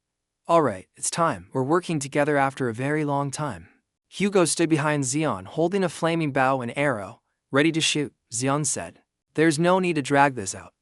"All right, it's time. We're working together after a very long time." Hugo stood behind Zion, holding a flaming bow and arrow, ready to shoot. Zion said, "There's no need to drag this out.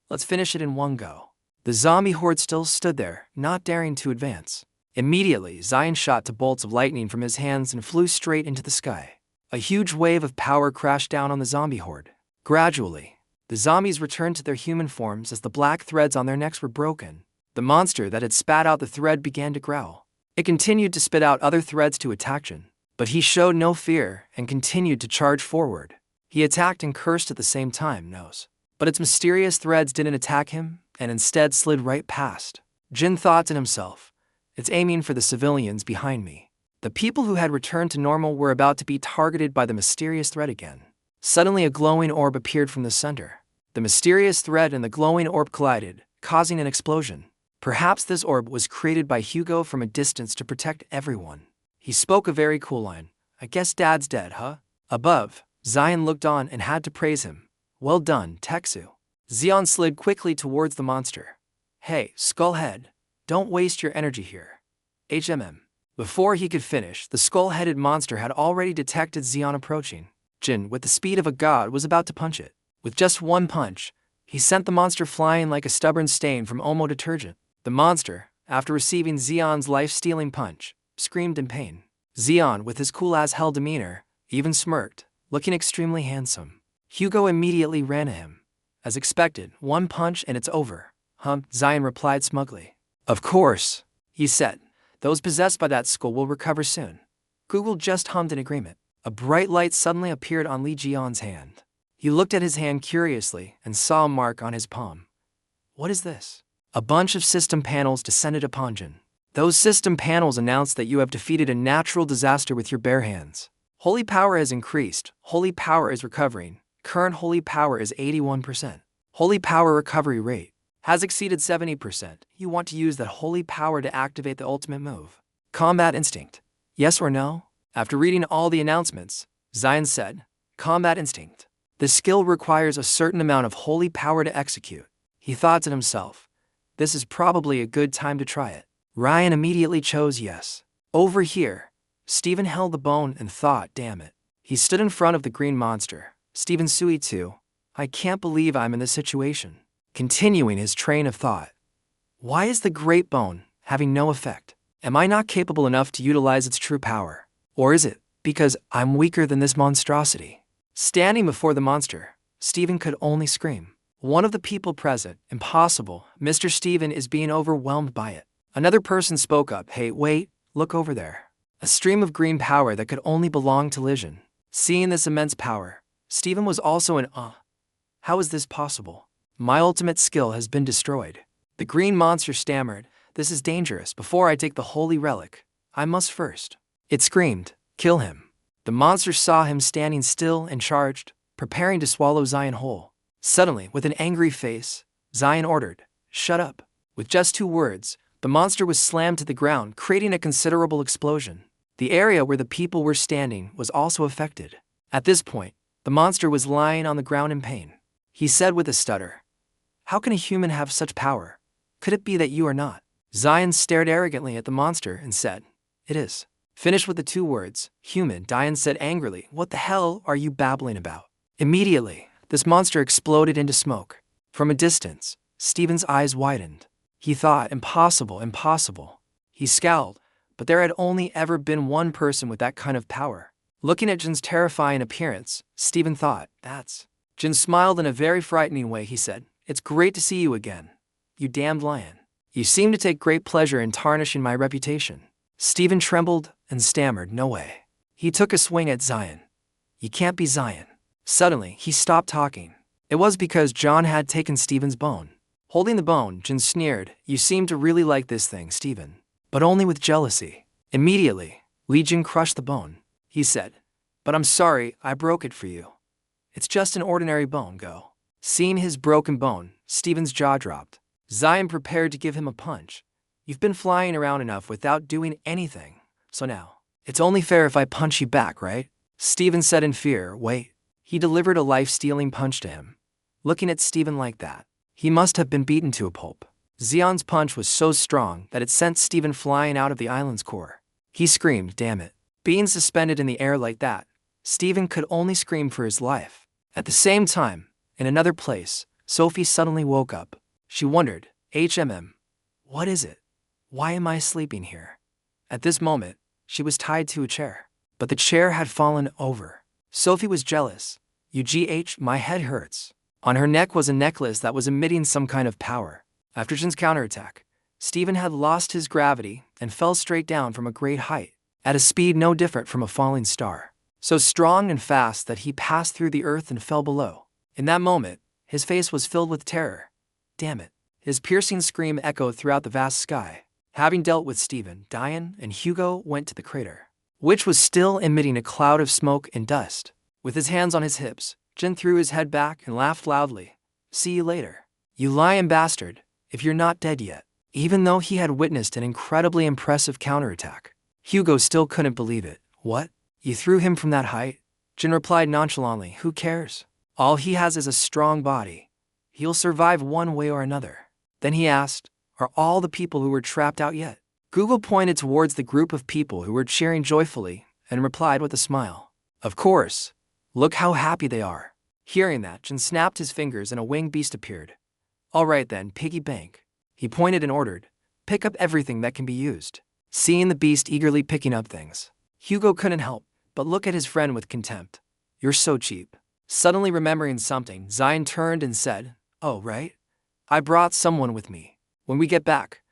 Let's finish it in one go." The zombie horde still stood there, not daring to advance. Immediately, Zion shot 2 bolts of lightning from his hands and flew straight into the sky. A huge wave of power crashed down on the zombie horde. Gradually, the zombies returned to their human forms as the black threads on their necks were broken. The monster that had spat out the thread began to growl. It continued to spit out other threads to attack Jin, but he showed no fear and continued to charge forward. He attacked and cursed at the same time, but its mysterious threads didn't attack him and instead slid right past. Jin thought to himself, "It's aiming for the civilians behind me." The people who had returned to normal were about to be targeted by the mysterious thread again. Suddenly a glowing orb appeared from the center. The mysterious thread and the glowing orb collided, causing an explosion. Perhaps this orb was created by Hugo from a distance to protect everyone. He spoke a very cool line. "I guess Dad's dead, huh?" Above, Zion looked on and had to praise him. "Well done, Teksu." Zion slid quickly towards the monster. "Hey, Skullhead, don't waste your energy here. HMM. Before he could finish, the skull-headed monster had already detected Zion approaching. Jin, with the speed of a god, was about to punch it. With just one punch, he sent the monster flying like a stubborn stain from Omo detergent. The monster, after receiving Zion's life-stealing punch, screamed in pain. Zion, with his cool-as-hell demeanor, even smirked, looking extremely handsome. Hugo immediately ran to him. As expected, one punch and it's over. Zion replied smugly. "Of course," he said. "Those possessed by that skull will recover soon." Google just hummed in agreement. A bright light suddenly appeared on Lion's hand. He looked at his hand curiously and saw a mark on his palm. What is this? A bunch of system panels descended upon Jin. Those system panels announced that you have defeated a natural disaster with your bare hands. Holy power has increased. Holy power is recovering. Current holy power is 81%. Holy power recovery rate has exceeded 70%. You want to use that holy power to activate the ultimate move. Combat instinct. Yes or no? After reading all the announcements, Zion said, Combat instinct. This skill requires a certain amount of holy power to execute. He thought to himself, this is probably a good time to try it. Ryan immediately chose yes. Over here, Stephen held the bone and thought, damn it. He stood in front of the green monster. Stephen Sui too. I can't believe I'm in this situation. Continuing his train of thought. Why is the great bone having no effect? Am I not capable enough to utilize its true power? Or is it because I'm weaker than this monstrosity? Standing before the monster, Stephen could only scream. One of the people present, impossible, Mr. Stephen is being overwhelmed by it. Another person spoke up, hey, wait, look over there. A stream of green power that could only belong to Liion. Seeing this immense power, Stephen was also in awe. How is this possible? My ultimate skill has been destroyed. The green monster stammered, this is dangerous. Before I take the holy relic, I must first. It screamed, kill him. The monster saw him standing still and charged, preparing to swallow Zion whole. Suddenly, with an angry face, Zion ordered, shut up. With just 2 words, the monster was slammed to the ground, creating a considerable explosion. The area where the people were standing was also affected. At this point, the monster was lying on the ground in pain. He said with a stutter, how can a human have such power? Could it be that you are not? Zion stared arrogantly at the monster and said, it is. Finished with the 2 words, human, Diane said angrily, what the hell are you babbling about? Immediately, this monster exploded into smoke. From a distance, Stephen's eyes widened. He thought, impossible, impossible. He scowled, but there had only ever been one person with that kind of power. Looking at Jin's terrifying appearance, Stephen thought, that's. Jin smiled in a very frightening way. He said, it's great to see you again. You damned lion. You seem to take great pleasure in tarnishing my reputation. Stephen trembled and stammered, no way. He took a swing at Zion. You can't be Zion. Suddenly, he stopped talking. It was because John had taken Stephen's bone. Holding the bone, Jin sneered, you seem to really like this thing, Stephen. But only with jealousy. Immediately, Liion crushed the bone. He said, but I'm sorry, I broke it for you. It's just an ordinary bone, go. Seeing his broken bone, Stephen's jaw dropped. Zion prepared to give him a punch. You've been flying around enough without doing anything, so now, it's only fair if I punch you back, right? Stephen said in fear, wait. He delivered a life-stealing punch to him. Looking at Stephen like that, he must have been beaten to a pulp. Zion's punch was so strong that it sent Stephen flying out of the island's core. He screamed, damn it. Being suspended in the air like that, Stephen could only scream for his life. At the same time, in another place, Sophie suddenly woke up. She wondered, what is it? Why am I sleeping here? At this moment, she was tied to a chair, but the chair had fallen over. Sophie was jealous. My head hurts. On her neck was a necklace that was emitting some kind of power. After Jin's counterattack, Stephen had lost his gravity and fell straight down from a great height, at a speed no different from a falling star. So strong and fast that he passed through the earth and fell below. In that moment, his face was filled with terror. Damn it. His piercing scream echoed throughout the vast sky. Having dealt with Stephen, Diane and Hugo went to the crater, which was still emitting a cloud of smoke and dust. With his hands on his hips, Jin threw his head back and laughed loudly. See you later. You lying bastard, if you're not dead yet. Even though he had witnessed an incredibly impressive counterattack, Hugo still couldn't believe it. What? You threw him from that height? Jin replied nonchalantly, who cares? All he has is a strong body. He'll survive one way or another. Then he asked, are all the people who were trapped out yet? Google pointed towards the group of people who were cheering joyfully and replied with a smile. Of course. Look how happy they are. Hearing that, Jin snapped his fingers and a winged beast appeared. All right then, piggy bank. He pointed and ordered, pick up everything that can be used. Seeing the beast eagerly picking up things, Hugo couldn't help but look at his friend with contempt. You're so cheap. Suddenly remembering something, Zion turned and said, oh, right? I brought someone with me. When we get back,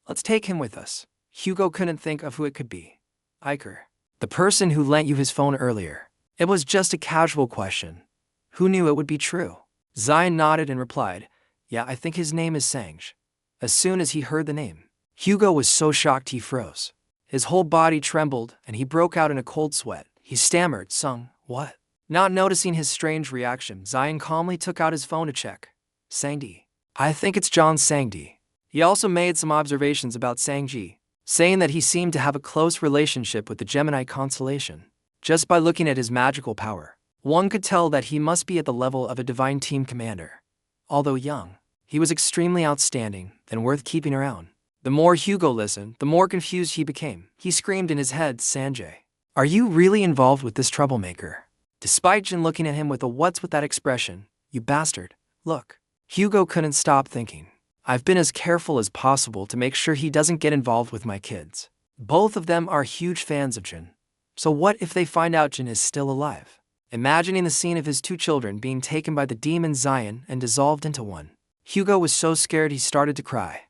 let's take him with us. Hugo couldn't think of who it could be. Iker. The person who lent you his phone earlier. It was just a casual question. Who knew it would be true? Zion nodded and replied, yeah, I think his name is Sanji. As soon as he heard the name, Hugo was so shocked he froze. His whole body trembled and he broke out in a cold sweat. He stammered, "Sung, what?" Not noticing his strange reaction, Zion calmly took out his phone to check. Sanji. I think it's John Sanji. He also made some observations about Sanji, saying that he seemed to have a close relationship with the Gemini constellation. Just by looking at his magical power, one could tell that he must be at the level of a divine team commander. Although young, he was extremely outstanding and worth keeping around. The more Hugo listened, the more confused he became. He screamed in his head, Sanjay, are you really involved with this troublemaker? Despite Jin looking at him with a what's with that expression, you bastard, look. Hugo couldn't stop thinking. I've been as careful as possible to make sure he doesn't get involved with my kids. Both of them are huge fans of Jin. So what if they find out Jin is still alive? Imagining the scene of his two children being taken by the demon Zion and dissolved into one, Hugo was so scared he started to cry.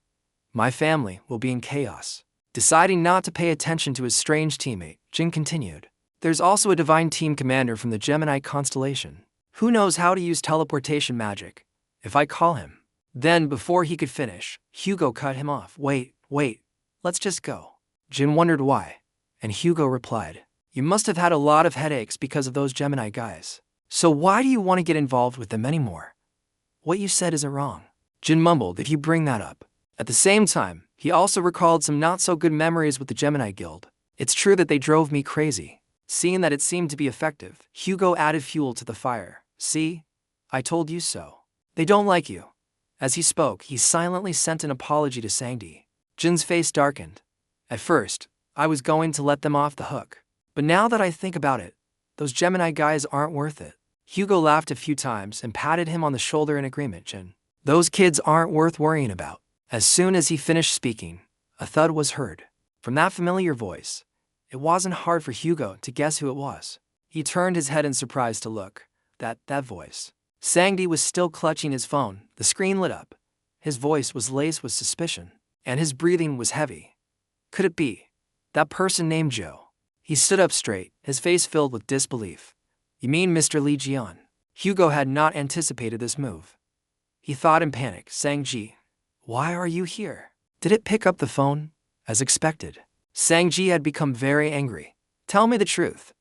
My family will be in chaos. Deciding not to pay attention to his strange teammate, Jin continued. There's also a divine team commander from the Gemini constellation. Who knows how to use teleportation magic? If I call him. Then, before he could finish, Hugo cut him off. Wait, let's just go. Jin wondered why, and Hugo replied, you must have had a lot of headaches because of those Gemini guys. So why do you want to get involved with them anymore? What you said isn't wrong. Jin mumbled if you bring that up. At the same time, he also recalled some not-so-good memories with the Gemini Guild. It's true that they drove me crazy. Seeing that it seemed to be effective, Hugo added fuel to the fire. See? I told you so. They don't like you. As he spoke, he silently sent an apology to Sanji. Jin's face darkened. At first, I was going to let them off the hook. But now that I think about it, those Gemini guys aren't worth it. Hugo laughed a few times and patted him on the shoulder in agreement. Jin, those kids aren't worth worrying about. As soon as he finished speaking, a thud was heard. From that familiar voice, it wasn't hard for Hugo to guess who it was. He turned his head in surprise to look. That voice. Sanji was still clutching his phone. The screen lit up. His voice was laced with suspicion, and his breathing was heavy. Could it be that person named Joe? He stood up straight, his face filled with disbelief. You mean Mr. Liion? Hugo had not anticipated this move. He thought in panic, Sanji, why are you here? Did it pick up the phone? As expected. Sanji had become very angry. Tell me the truth.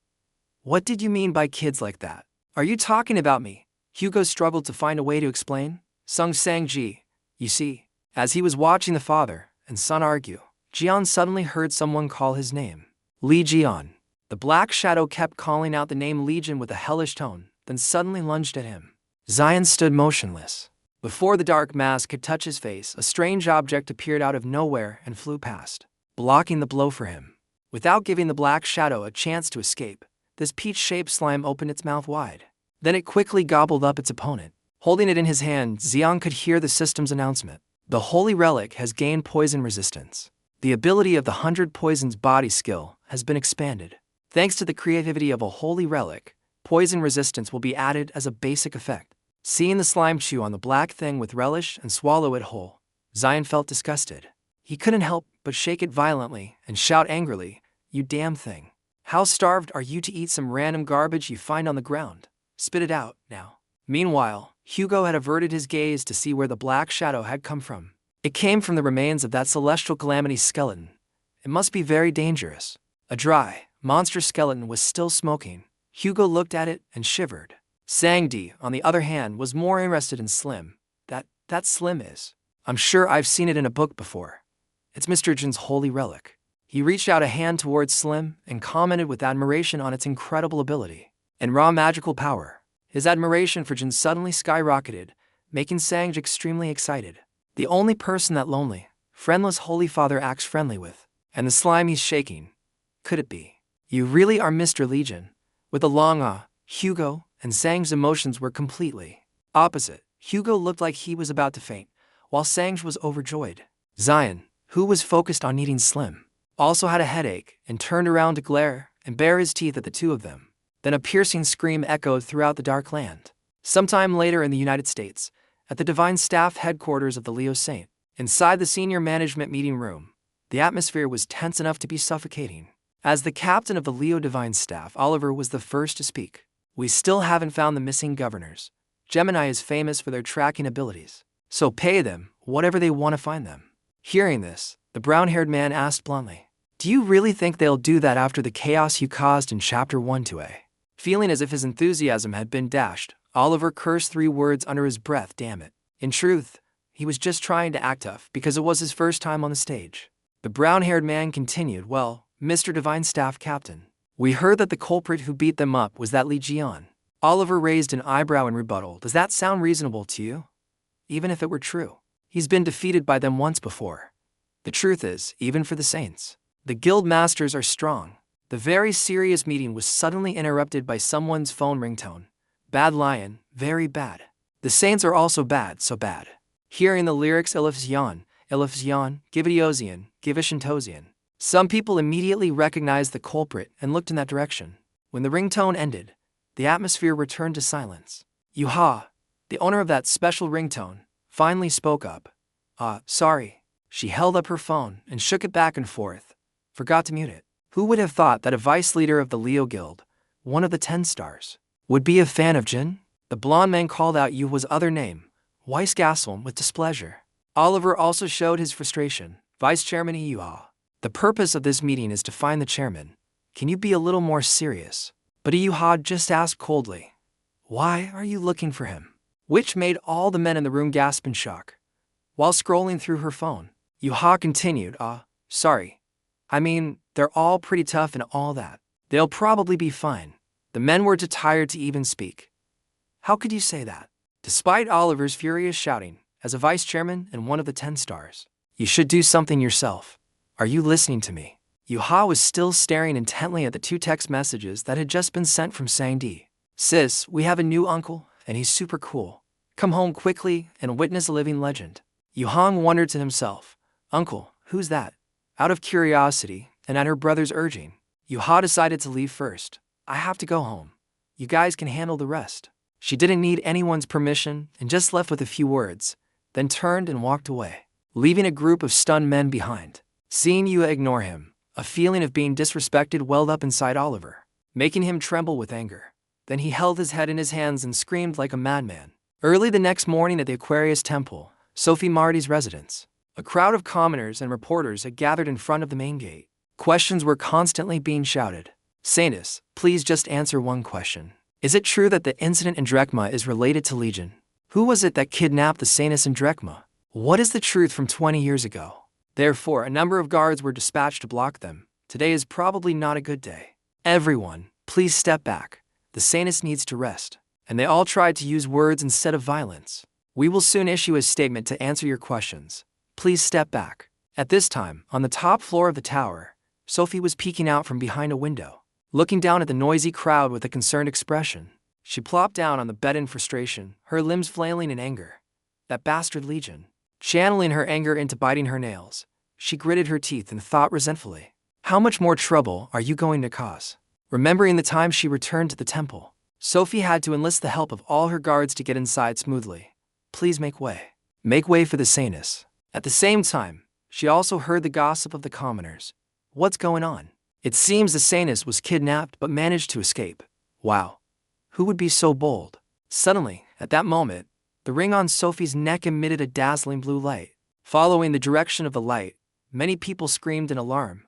What did you mean by kids like that? Are you talking about me? Hugo struggled to find a way to explain. Sanji, you see, as he was watching the father and son argue, Jian suddenly heard someone call his name. Liion. The black shadow kept calling out the name Legion with a hellish tone, then suddenly lunged at him. Zion stood motionless. Before the dark mask could touch his face, a strange object appeared out of nowhere and flew past, blocking the blow for him. Without giving the black shadow a chance to escape, this peach-shaped slime opened its mouth wide. Then it quickly gobbled up its opponent. Holding it in his hand, Zion could hear the system's announcement. The holy relic has gained poison resistance. The ability of the 100 Poisons body skill has been expanded. Thanks to the creativity of a holy relic, poison resistance will be added as a basic effect. Seeing the slime chew on the black thing with relish and swallow it whole, Zion felt disgusted. He couldn't help but shake it violently and shout angrily, you damn thing. How starved are you to eat some random garbage you find on the ground? Spit it out, now. Meanwhile, Hugo had averted his gaze to see where the black shadow had come from. It came from the remains of that celestial calamity skeleton. It must be very dangerous. A dry, monster skeleton was still smoking. Hugo looked at it and shivered. Sanji, on the other hand, was more interested in Slim. That Slim is. I'm sure I've seen it in a book before. It's Mr. Jin's holy relic. He reached out a hand towards Slim and commented with admiration on its incredible ability and raw magical power. His admiration for Jin suddenly skyrocketed, making Sanji extremely excited. The only person that lonely, friendless holy father acts friendly with, and the slime he's shaking. Could it be? You really are Mr. Legion. With a long Hugo and Sanji's emotions were completely opposite. Hugo looked like he was about to faint, while Sanji was overjoyed. Zion, who was focused on eating Slim, also had a headache and turned around to glare and bare his teeth at the two of them. Then a piercing scream echoed throughout the dark land. Sometime later in the United States, at the Divine Staff headquarters of the Leo Saint, inside the senior management meeting room, the atmosphere was tense enough to be suffocating. As the captain of the Leo Divine Staff, Oliver was the first to speak. We still haven't found the missing governors. Gemini is famous for their tracking abilities, so pay them whatever they want to find them. Hearing this, the brown-haired man asked bluntly, "Do you really think they'll do that after the chaos you caused in Chapter 1-A?" Feeling as if his enthusiasm had been dashed, Oliver cursed 3 words under his breath, "Damn it." In truth, he was just trying to act tough because it was his first time on the stage. The brown-haired man continued, "Well, Mr. Divine Staff Captain, we heard that the culprit who beat them up was that Liion." Oliver raised an eyebrow in rebuttal. "Does that sound reasonable to you? Even if it were true, he's been defeated by them once before. The truth is, even for the Saints, the guild masters are strong." The very serious meeting was suddenly interrupted by someone's phone ringtone. "Bad Lion, very bad. The Saints are also bad, so bad." Hearing the lyrics Ilifzion, Givitiozian, Givishantosian, some people immediately recognized the culprit and looked in that direction. When the ringtone ended, the atmosphere returned to silence. Yuha, the owner of that special ringtone, finally spoke up. Sorry." She held up her phone and shook it back and forth. Forgot to mute it. Who would have thought that a vice leader of the Leo Guild, one of the 10 stars, would be a fan of Jin? The blonde man called out Yuha's other name, Weissgasselm, with displeasure. Oliver also showed his frustration. "Vice Chairman Yuha, the purpose of this meeting is to find the chairman. Can you be a little more serious?" But Yuha just asked coldly, "Why are you looking for him?" Which made all the men in the room gasp in shock. While scrolling through her phone, Yuha continued, Sorry. I mean, they're all pretty tough and all that. They'll probably be fine." The men were too tired to even speak. "How could you say that?" Despite Oliver's furious shouting, "As a vice chairman and one of the 10 stars, you should do something yourself. Are you listening to me?" Yuha was still staring intently at the 2 text messages that had just been sent from Sanji. "Sis, we have a new uncle, and he's super cool. Come home quickly and witness a living legend." Yuhang wondered to himself, "Uncle, who's that?" Out of curiosity, and at her brother's urging, Yuha decided to leave first. "I have to go home. You guys can handle the rest." She didn't need anyone's permission and just left with a few words, then turned and walked away, leaving a group of stunned men behind. Seeing Yuha ignore him, a feeling of being disrespected welled up inside Oliver, making him tremble with anger. Then he held his head in his hands and screamed like a madman. Early the next morning at the Aquarius temple, Sophie Marty's residence, a crowd of commoners and reporters had gathered in front of the main gate. Questions were constantly being shouted. "Sainus, please just answer one question. Is it true that the incident in Drachma is related to Liion? Who was it that kidnapped the Sainus in Drachma? What is the truth from 20 years ago?" Therefore, a number of guards were dispatched to block them. Today is probably not a good day. "Everyone, please step back. The Sainus needs to rest." And they all tried to use words instead of violence. "We will soon issue a statement to answer your questions. Please step back." At this time, on the top floor of the tower, Sophie was peeking out from behind a window, looking down at the noisy crowd with a concerned expression. She plopped down on the bed in frustration, her limbs flailing in anger. That bastard Liion. Channeling her anger into biting her nails, she gritted her teeth and thought resentfully, "How much more trouble are you going to cause?" Remembering the time she returned to the temple, Sophie had to enlist the help of all her guards to get inside smoothly. "Please make way. Make way for the Sainus." At the same time, she also heard the gossip of the commoners. "What's going on? It seems the Sainus was kidnapped but managed to escape. Wow. Who would be so bold?" Suddenly, at that moment, the ring on Sophie's neck emitted a dazzling blue light. Following the direction of the light, many people screamed in alarm.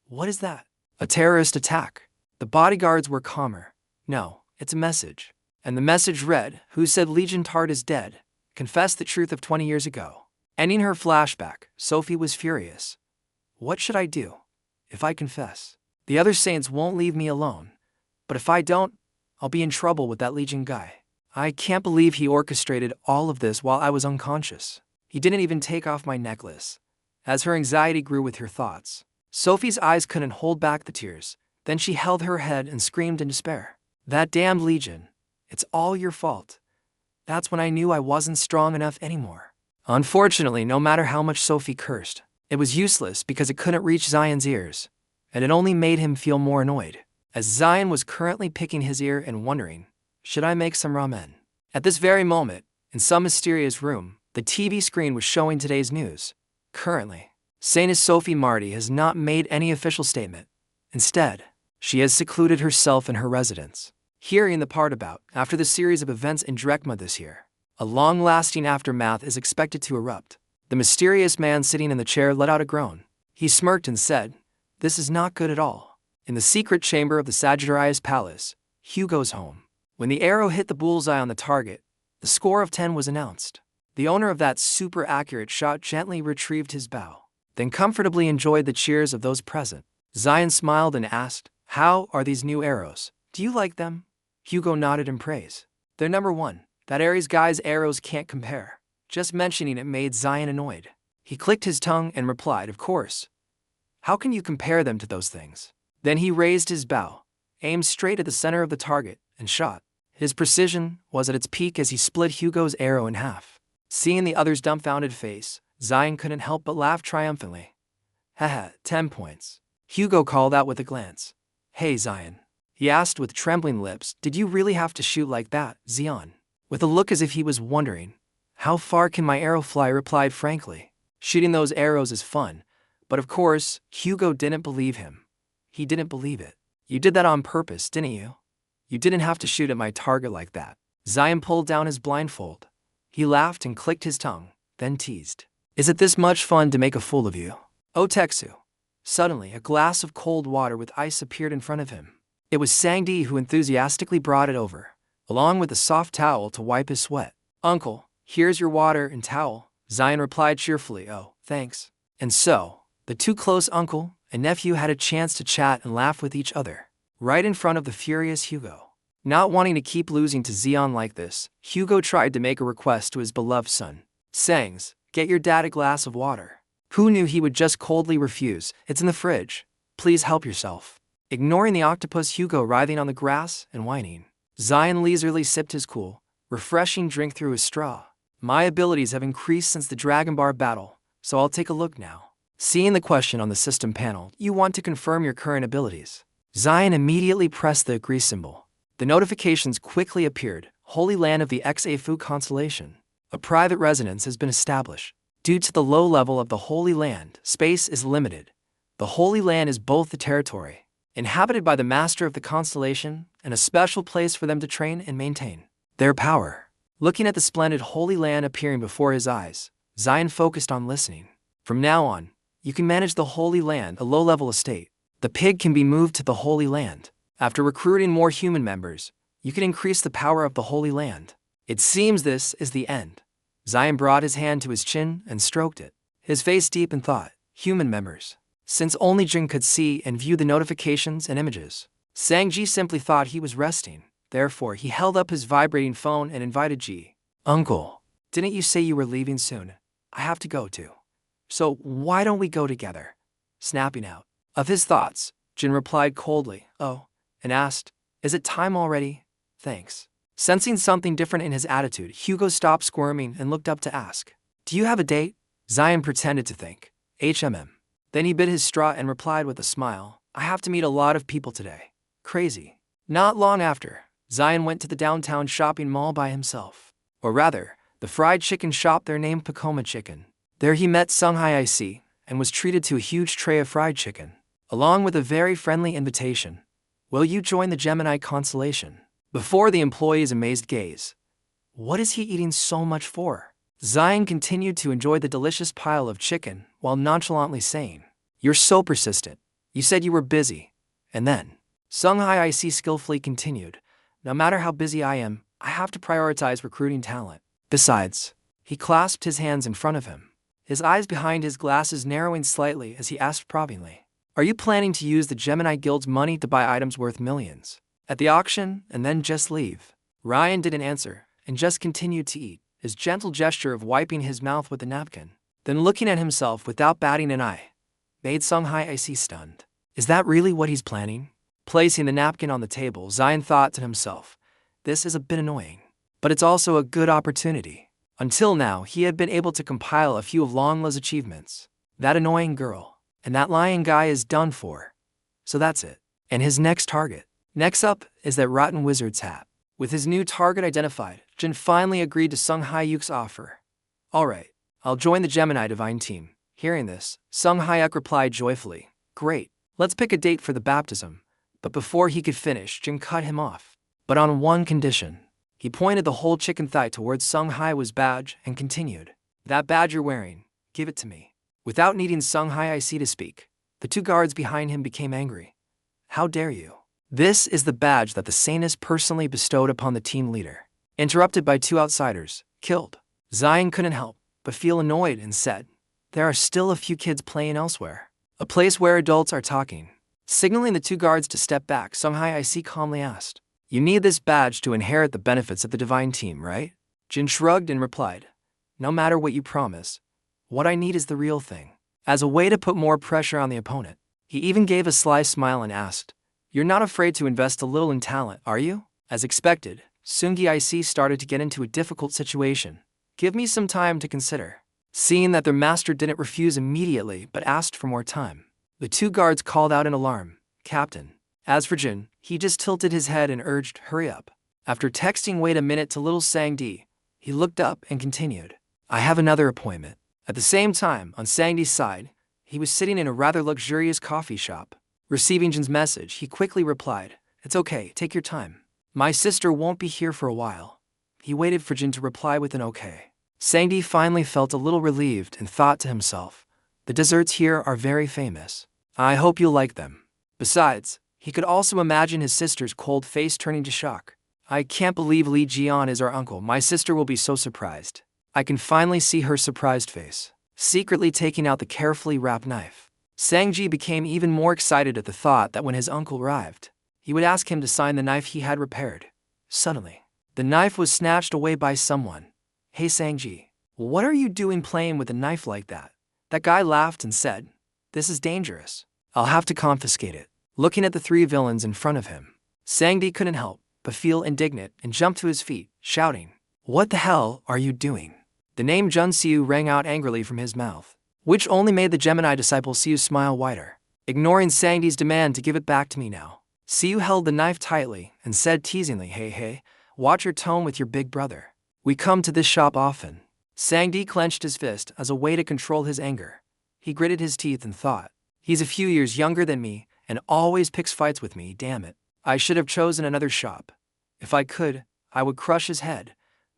"What is that? A terrorist attack?" The bodyguards were calmer. "No, it's a message." And the message read, "Who said Liion Tart is dead? Confess the truth of 20 years ago." Ending her flashback, Sophie was furious. "What should I do? If I confess, the other saints won't leave me alone. But if I don't, I'll be in trouble with that Liion guy. I can't believe he orchestrated all of this while I was unconscious. He didn't even take off my necklace." As her anxiety grew with her thoughts, Sophie's eyes couldn't hold back the tears. Then she held her head and screamed in despair. "That damned Liion. It's all your fault." That's when I knew I wasn't strong enough anymore. Unfortunately, no matter how much Sophie cursed, it was useless because it couldn't reach Zion's ears, and it only made him feel more annoyed, as Zion was currently picking his ear and wondering, should I make some ramen? At this very moment, in some mysterious room, the TV screen was showing today's news. Currently, Sainus Sophie Marty has not made any official statement, Instead, she has secluded herself in her residence. Hearing the part about, after the series of events in Drekma this year, a long-lasting aftermath is expected to erupt. The mysterious man sitting in the chair let out a groan. He smirked and said, "This is not good at all." In the secret chamber of the Sagittarius Palace, Hugo's home. When the arrow hit the bullseye on the target, the score of 10 was announced. The owner of that super-accurate shot gently retrieved his bow, then comfortably enjoyed the cheers of those present. Zion smiled and asked, "How are these new arrows? Do you like them?" Hugo nodded in praise. "They're number one. That Aries guy's arrows can't compare." Just mentioning it made Zion annoyed. He clicked his tongue and replied, "Of course. How can you compare them to those things?" Then he raised his bow, aimed straight at the center of the target, and shot. His precision was at its peak as he split Hugo's arrow in half. Seeing the other's dumbfounded face, Zion couldn't help but laugh triumphantly. "Haha, 10 points." Hugo called out with a glance. "Hey, Zion," he asked with trembling lips, "did you really have to shoot like that, Zion?" With a look as if he was wondering, "How far can my arrow fly?" replied frankly, "Shooting those arrows is fun." But of course, Hugo didn't believe him. He didn't believe it. "You did that on purpose, didn't you? You didn't have to shoot at my target like that." Zion pulled down his blindfold. He laughed and clicked his tongue, then teased, "Is it this much fun to make a fool of you?" Oteksu. Suddenly, a glass of cold water with ice appeared in front of him. It was Sanji who enthusiastically brought it over, along with a soft towel to wipe his sweat. "Uncle, here's your water and towel," Zion replied cheerfully. "Oh, thanks." And so, the two close uncle and nephew had a chance to chat and laugh with each other, right in front of the furious Hugo. Not wanting to keep losing to Zion like this, Hugo tried to make a request to his beloved son. "Sangs, get your dad a glass of water." Who knew he would just coldly refuse? "It's in the fridge. Please help yourself." Ignoring the octopus Hugo writhing on the grass and whining, Zion leisurely sipped his cool, refreshing drink through his straw. "My abilities have increased since the Dragon Bar battle, so I'll take a look now." Seeing the question on the system panel, "You want to confirm your current abilities?" Zion immediately pressed the agree symbol. The notifications quickly appeared. "Holy Land of the X10 constellation. A private residence has been established. Due to the low level of the Holy Land, space is limited. The Holy Land is both the territory inhabited by the master of the constellation and a special place for them to train and maintain their power." Looking at the splendid Holy Land appearing before his eyes, Zion focused on listening. "From now on, you can manage the Holy Land, a low-level estate. The pig can be moved to the Holy Land. After recruiting more human members, you can increase the power of the Holy Land. It seems this is the end." Zion brought his hand to his chin and stroked it, his face deep in thought. Human members. Since only Jin could see and view the notifications and images, Sanji simply thought he was resting. Therefore, he held up his vibrating phone and invited Ji. "Uncle, didn't you say you were leaving soon? I have to go too. So why don't we go together?" Snapping out of his thoughts, Jin replied coldly, "Oh," and asked, "Is it time already?" "Thanks." Sensing something different in his attitude, Hugo stopped squirming and looked up to ask, "Do you have a date?" Zion pretended to think. Then he bit his straw and replied with a smile, "I have to meet a lot of people today. Crazy." Not long after, Zion went to the downtown shopping mall by himself. Or rather, the fried chicken shop there named Pacoma Chicken. There he met Sunghai Ic and was treated to a huge tray of fried chicken, along with a very friendly invitation. "Will you join the Gemini constellation?" Before the employee's amazed gaze, "What is he eating so much for?" Zion continued to enjoy the delicious pile of chicken while nonchalantly saying, "You're so persistent. You said you were busy." And then, Sunghai Ic skillfully continued, "No matter how busy I am, I have to prioritize recruiting talent. Besides," he clasped his hands in front of him, his eyes behind his glasses narrowing slightly as he asked probingly, "Are you planning to use the Gemini Guild's money to buy items worth millions at the auction and then just leave?" Ryan didn't answer and just continued to eat, his gentle gesture of wiping his mouth with a napkin, then looking at himself without batting an eye, made Sunghai Ic stunned. Is that really what he's planning? Placing the napkin on the table, Zion thought to himself, "This is a bit annoying, but it's also a good opportunity." Until now, he had been able to compile a few of Longla's achievements. That annoying girl and that lying guy is done for. So that's it. And his next target. Next up is that rotten wizard's hat. With his new target identified, Jin finally agreed to Sunghai Yuk's offer. "Alright, I'll join the Gemini Divine team." Hearing this, Sunghai Yuk replied joyfully, "Great. Let's pick a date for the baptism. But before he could finish, Jin cut him off. But on one condition. He pointed the whole chicken thigh towards Sung Hai's badge and continued. That badge you're wearing, give it to me. Without needing Sung Hai to speak, the two guards behind him became angry. How dare you? This is the badge that the Sanus personally bestowed upon the team leader. Interrupted by two outsiders, killed. Zion couldn't help but feel annoyed and said, there are still a few kids playing elsewhere. A place where adults are talking. Signaling the two guards to step back, Sung Hai calmly asked, you need this badge to inherit the benefits of the divine team, right? Jin shrugged and replied, no matter what you promise, what I need is the real thing. As a way to put more pressure on the opponent, he even gave a sly smile and asked, you're not afraid to invest a little in talent, are you? As expected, Sungi started to get into a difficult situation. Give me some time to consider. Seeing that their master didn't refuse immediately but asked for more time, the two guards called out in alarm, Captain. As for Jin, he just tilted his head and urged, hurry up. After texting wait a minute to little Sangdi, he looked up and continued, I have another appointment. At the same time, on Sangdi's side, he was sitting in a rather luxurious coffee shop. Receiving Jin's message, he quickly replied, it's okay, take your time. My sister won't be here for a while. He waited for Jin to reply with an okay. Sangdi finally felt a little relieved and thought to himself, the desserts here are very famous. I hope you'll like them. Besides, he could also imagine his sister's cold face turning to shock. I can't believe Liion is our uncle. My sister will be so surprised. I can finally see her surprised face. Secretly taking out the carefully wrapped knife, Sangji became even more excited at the thought that when his uncle arrived, he would ask him to sign the knife he had repaired. Suddenly, the knife was snatched away by someone. Hey Sangji, what are you doing playing with a knife like that? That guy laughed and said, this is dangerous. I'll have to confiscate it. Looking at the three villains in front of him, Sangdi couldn't help but feel indignant and jumped to his feet, shouting, what the hell are you doing? The name Jun Siu rang out angrily from his mouth, which only made the Gemini disciple Siu smile wider. Ignoring Sangdi's demand to give it back to me now, Siu held the knife tightly and said teasingly, hey, watch your tone with your big brother. We come to this shop often. Sangdi clenched his fist as a way to control his anger. He gritted his teeth and thought, he's a few years younger than me and always picks fights with me, damn it. I should have chosen another shop. If I could, I would crush his head.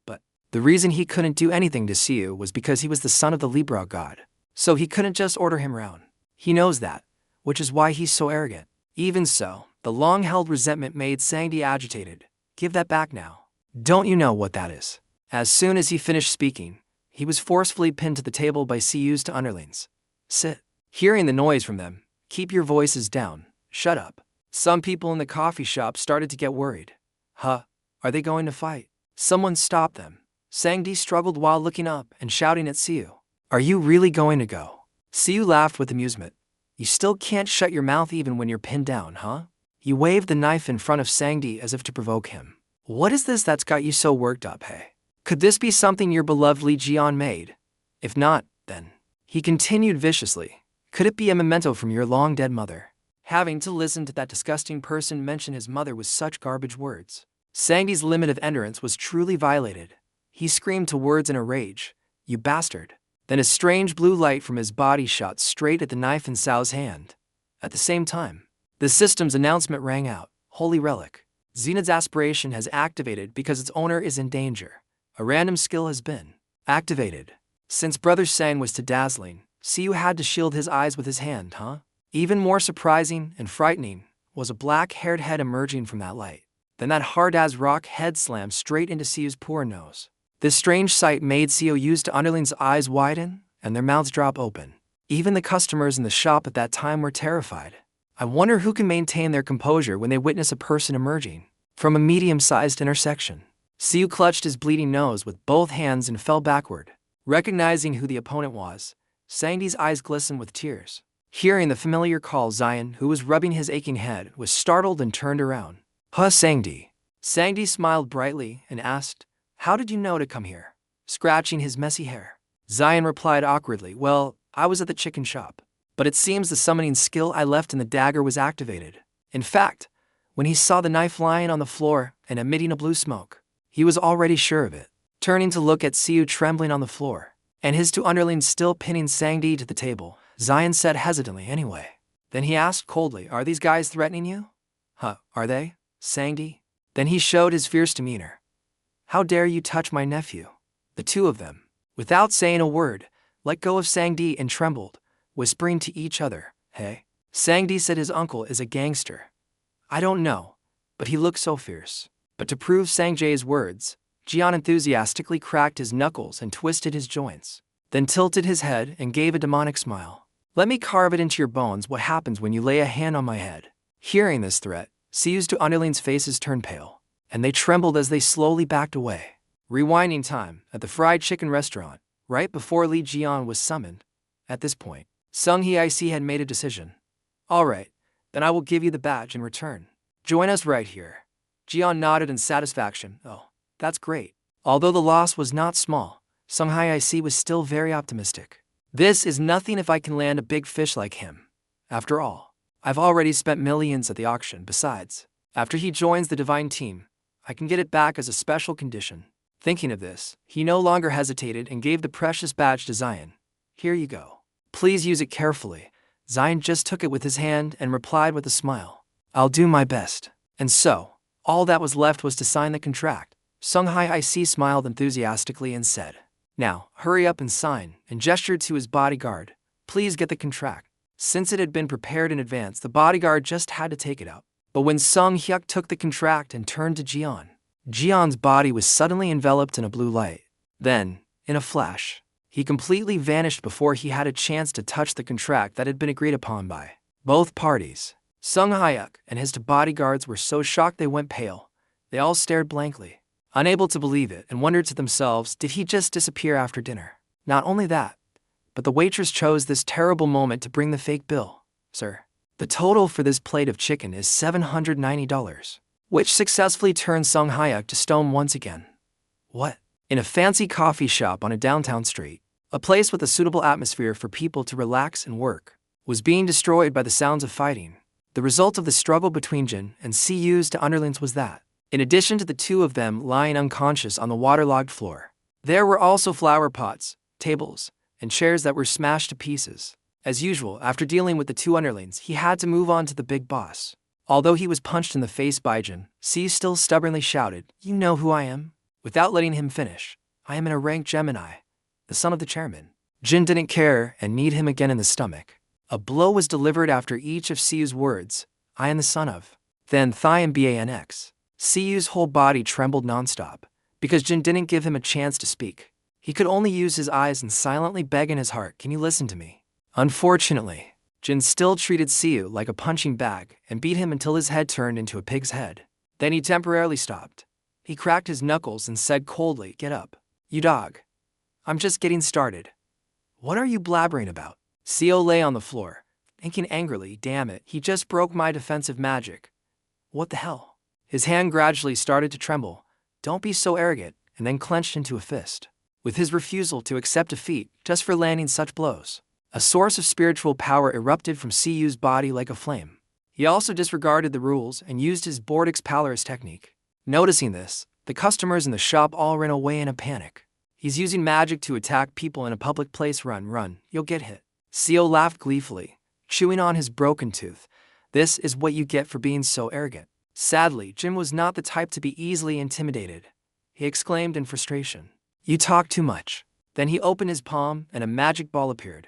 But the reason he couldn't do anything to Siu was because he was the son of the Libra god. So he couldn't just order him round. He knows that, which is why he's so arrogant. Even so, the long-held resentment made Sangdi agitated. Give that back now. Don't you know what that is? As soon as he finished speaking, he was forcefully pinned to the table by Siu's two underlings. Sit. Hearing the noise from them, keep your voices down. Shut up. Some people in the coffee shop started to get worried. Huh? Are they going to fight? Someone stopped them. Sangdi struggled while looking up and shouting at Siu. Are you really going to go? Siu laughed with amusement. You still can't shut your mouth even when you're pinned down, huh? He waved the knife in front of Sangdi as if to provoke him. What is this that's got you so worked up, hey? Could this be something your beloved Liion made? If not, then. He continued viciously. Could it be a memento from your long-dead mother? Having to listen to that disgusting person mention his mother with such garbage words. Sangdi's limit of endurance was truly violated. He screamed to words in a rage. You bastard. Then a strange blue light from his body shot straight at the knife in Sao's hand. At the same time, the system's announcement rang out. Holy relic. Zenith's aspiration has activated because its owner is in danger. A random skill has been activated. Since Brother Sang was too dazzling, Siu had to shield his eyes with his hand, huh? Even more surprising and frightening was a black-haired head emerging from that light. Then that hard-as-rock head slammed straight into Siu's poor nose. This strange sight made Siu's two underlings' eyes widen and their mouths drop open. Even the customers in the shop at that time were terrified. I wonder who can maintain their composure when they witness a person emerging from a medium-sized intersection. Siu clutched his bleeding nose with both hands and fell backward. Recognizing who the opponent was, Sangdi's eyes glistened with tears. Hearing the familiar call, Zion, who was rubbing his aching head, was startled and turned around. Huh, Sangdi? Sangdi smiled brightly and asked, how did you know to come here? Scratching his messy hair. Zion replied awkwardly, well, I was at the chicken shop. But it seems the summoning skill I left in the dagger was activated. In fact, when he saw the knife lying on the floor and emitting a blue smoke, he was already sure of it. Turning to look at Siu trembling on the floor, and his two underlings still pinning Sangdi to the table, Zion said hesitantly, anyway, Then he asked coldly, "Are these guys threatening you?" "Huh, are they, Sanji?" Then he showed his fierce demeanor. "How dare you touch my nephew?" The two of them, without saying a word, let go of Sanji and trembled, whispering to each other, "Hey." Sanji said his uncle is a gangster. "I don't know, but he looks so fierce." But to prove Sanji's words, Jian enthusiastically cracked his knuckles and twisted his joints, then tilted his head and gave a demonic smile. "Let me carve it into your bones what happens when you lay a hand on my head." Hearing this threat, Siu's two underlings' faces turned pale, and they trembled as they slowly backed away. Rewinding time, at the fried chicken restaurant, right before Li Jian was summoned. At this point, Sung Hei had made a decision. "All right, then I will give you the badge in return. Join us right here." Jian nodded in satisfaction. "Oh, that's great." Although the loss was not small, Sung Hei was still very optimistic. "This is nothing if I can land a big fish like him. After all, I've already spent millions at the auction. Besides, after he joins the divine team, I can get it back as a special condition." Thinking of this, he no longer hesitated and gave the precious badge to Zion. "Here you go. Please use it carefully." Zion just took it with his hand and replied with a smile, "I'll do my best." And so, all that was left was to sign the contract. Sung Hei smiled enthusiastically and said, "Now, hurry up and sign," and gestured to his bodyguard, "Please get the contract." Since it had been prepared in advance, the bodyguard just had to take it out. But when Sung Hyuk took the contract and turned to Jian, Jian's body was suddenly enveloped in a blue light. Then, in a flash, he completely vanished before he had a chance to touch the contract that had been agreed upon by both parties. Sung Hyuk and his two bodyguards were so shocked they went pale. They all stared blankly, unable to believe it, and wondered to themselves, did he just disappear after dinner? Not only that, but the waitress chose this terrible moment to bring the fake bill. "Sir, the total for this plate of chicken is $790, which successfully turned Sung Hyuk to stone once again. What? In a fancy coffee shop on a downtown street, a place with a suitable atmosphere for people to relax and work, was being destroyed by the sounds of fighting. The result of the struggle between Jin and Siu's two underlings was that, in addition to the two of them lying unconscious on the waterlogged floor, there were also flower pots, tables, and chairs that were smashed to pieces. As usual, after dealing with the two underlings, he had to move on to the big boss. Although he was punched in the face by Jin, Siu still stubbornly shouted, "You know who I am?" Without letting him finish, "I am an rank Gemini, the son of the chairman." Jin didn't care and kneed him again in the stomach. A blow was delivered after each of Siu's words, "I am the son of." Then Thigh and Banx. Siu's whole body trembled nonstop, because Jin didn't give him a chance to speak. He could only use his eyes and silently beg in his heart, "Can you listen to me?" Unfortunately, Jin still treated Siu like a punching bag and beat him until his head turned into a pig's head. Then he temporarily stopped. He cracked his knuckles and said coldly, "Get up, you dog. I'm just getting started." "What are you blabbering about?" Siu lay on the floor, thinking angrily, "Damn it, he just broke my defensive magic. What the hell?" His hand gradually started to tremble. "Don't be so arrogant," and then clenched into a fist. With his refusal to accept defeat just for landing such blows, a source of spiritual power erupted from Siu's body like a flame. He also disregarded the rules and used his Vortex Polaris technique. Noticing this, the customers in the shop all ran away in a panic. "He's using magic to attack people in a public place. Run, you'll get hit." Siu laughed gleefully, chewing on his broken tooth. "This is what you get for being so arrogant." Sadly, Jin was not the type to be easily intimidated. He exclaimed in frustration, "You talk too much." Then he opened his palm and a magic ball appeared.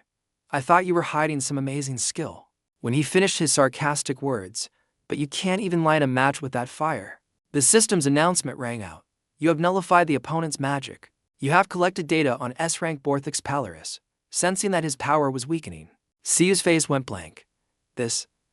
"I thought you were hiding some amazing skill." When he finished his sarcastic words, "But you can't even light a match with that fire." The system's announcement rang out. "You have nullified the opponent's magic. You have collected data on S-rank Vortex Polaris." Sensing that his power was weakening, Siu's face went blank.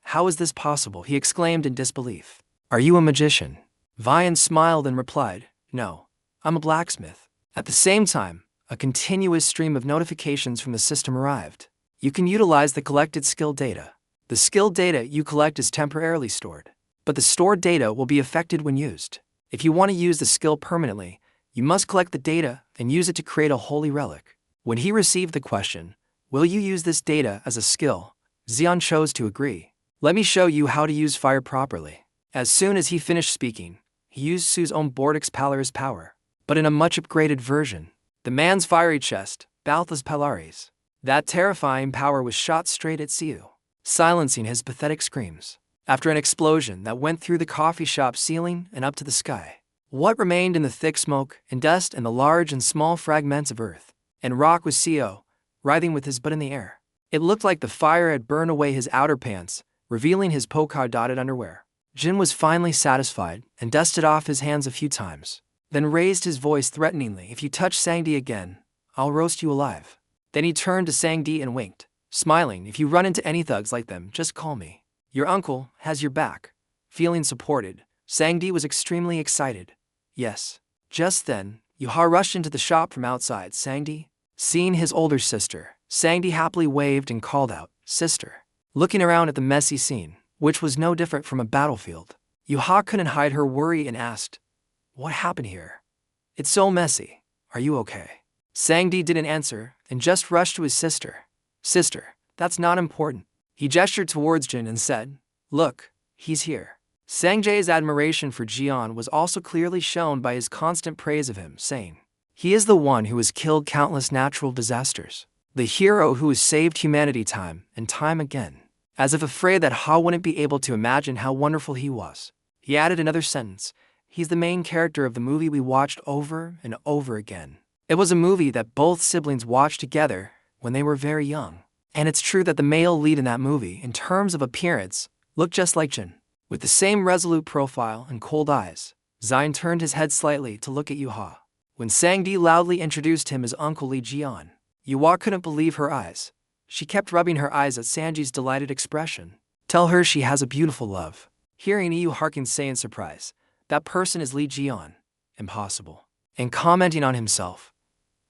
How is this possible?" he exclaimed in disbelief. "Are you a magician?" Vian smiled and replied, "No, I'm a blacksmith." At the same time, a continuous stream of notifications from the system arrived. "You can utilize the collected skill data. The skill data you collect is temporarily stored, but the stored data will be affected when used. If you want to use the skill permanently, you must collect the data and use it to create a holy relic." When he received the question, "Will you use this data as a skill?" Xian chose to agree. "Let me show you how to use fire properly." As soon as he finished speaking, he used Su's own Vortex Polaris power, but in a much upgraded version. The man's fiery chest, Balthas Polaris. That terrifying power was shot straight at Siu. silencing his pathetic screams. After an explosion that went through the coffee shop ceiling and up to the sky, what remained in the thick smoke and dust and the large and small fragments of earth and rock was Co, writhing with his butt in the air. It looked like the fire had burned away his outer pants, revealing his polka-dotted underwear. Jin was finally satisfied and dusted off his hands a few times, then raised his voice threateningly. If you touch Sangdi again, I'll roast you alive. Then he turned to Sangdi and winked, smiling. If you run into any thugs like them, just call me. Your uncle has your back. Feeling supported, Sangdi was extremely excited. Yes. Just then, Yuha rushed into the shop from outside. Sangdi? Seeing his older sister, Sangdi happily waved and called out, Sister. Looking around at the messy scene, which was no different from a battlefield, Yuha couldn't hide her worry and asked, What happened here? It's so messy. Are you okay? Sangdi didn't answer and just rushed to his sister. Sister, that's not important. He gestured towards Jin and said, Look, he's here. Sangjay's admiration for Jian was also clearly shown by his constant praise of him, saying, He is the one who has killed countless natural disasters. The hero who has saved humanity time and time again. As if afraid that Ha wouldn't be able to imagine how wonderful he was, he added another sentence. He's the main character of the movie we watched over and over again. It was a movie that both siblings watched together when they were very young. And it's true that the male lead in that movie, in terms of appearance, looked just like Jin. With the same resolute profile and cold eyes, Zion turned his head slightly to look at Yuha. When Sangdi loudly introduced him as Uncle Li Jian, Yuha couldn't believe her eyes. She kept rubbing her eyes at Sanji's delighted expression. Tell her she has a beautiful love. Hearing Yu Harkin say in surprise, That person is Li Jian. Impossible. And commenting on himself,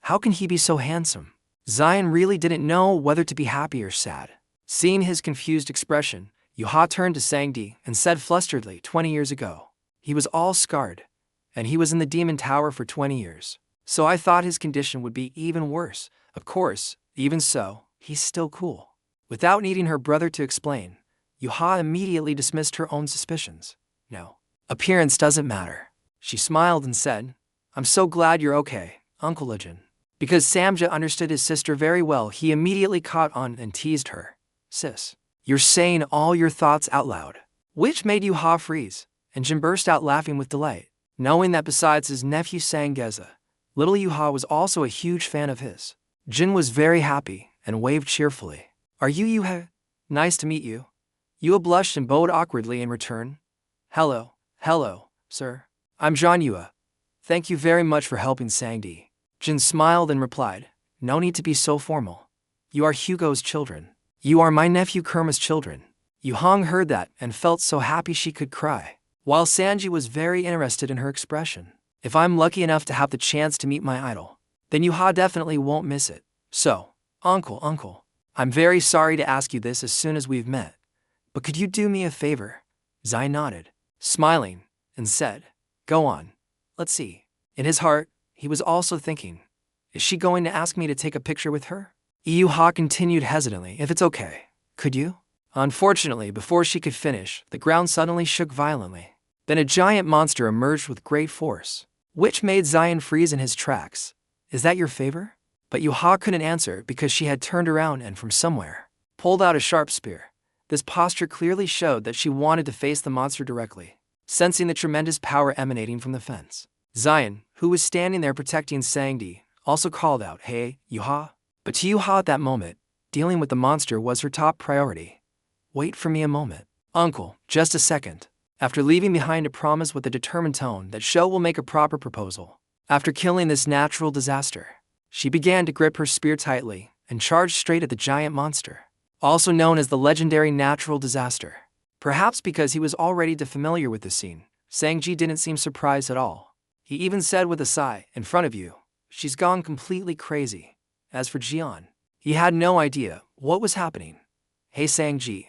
How can he be so handsome? Zion really didn't know whether to be happy or sad. Seeing his confused expression, Yuha turned to Sangdi and said flusteredly, 20 years ago, he was all scarred, and he was in the demon tower for 20 years. So I thought his condition would be even worse. Of course, even so, he's still cool. Without needing her brother to explain, Yuha immediately dismissed her own suspicions. No, appearance doesn't matter. She smiled and said, I'm so glad you're okay, Uncle Liion. Because Samja understood his sister very well, he immediately caught on and teased her. Sis, you're saying all your thoughts out loud. Which made Yuha freeze, and Jin burst out laughing with delight, knowing that besides his nephew Sangeza, little Yuha was also a huge fan of his. Jin was very happy and waved cheerfully. Are you Yuha? Nice to meet you. Yuha blushed and bowed awkwardly in return. Hello, sir. I'm Jean Yuha. Thank you very much for helping Sangdi. Jin smiled and replied, No need to be so formal. You are Hugo's children. You are my nephew Kerma's children. Yu Hong heard that and felt so happy she could cry, while Sanji was very interested in her expression. If I'm lucky enough to have the chance to meet my idol, then Yuha definitely won't miss it. So, Uncle, I'm very sorry to ask you this as soon as we've met, but could you do me a favor? Zai nodded, smiling, and said, Go on. Let's see. In his heart, he was also thinking, Is she going to ask me to take a picture with her? Yuha continued hesitantly, If it's okay, could you? Unfortunately, before she could finish, the ground suddenly shook violently. Then a giant monster emerged with great force, which made Zion freeze in his tracks. Is that your favor? But Yuha couldn't answer because she had turned around and from somewhere pulled out a sharp spear. This posture clearly showed that she wanted to face the monster directly. Sensing the tremendous power emanating from the fence, Zion, who was standing there protecting Sangdi, also called out, Hey, Yuha. But to Yuha at that moment, dealing with the monster was her top priority. Wait for me a moment. Uncle, just a second. After leaving behind a promise with a determined tone that Sho will make a proper proposal. After killing this natural disaster, she began to grip her spear tightly and charged straight at the giant monster, also known as the legendary natural disaster. Perhaps because he was already familiar with the scene, Sangji didn't seem surprised at all. He even said with a sigh, In front of you, she's gone completely crazy. As for Jian, he had no idea what was happening. Hey Sangji,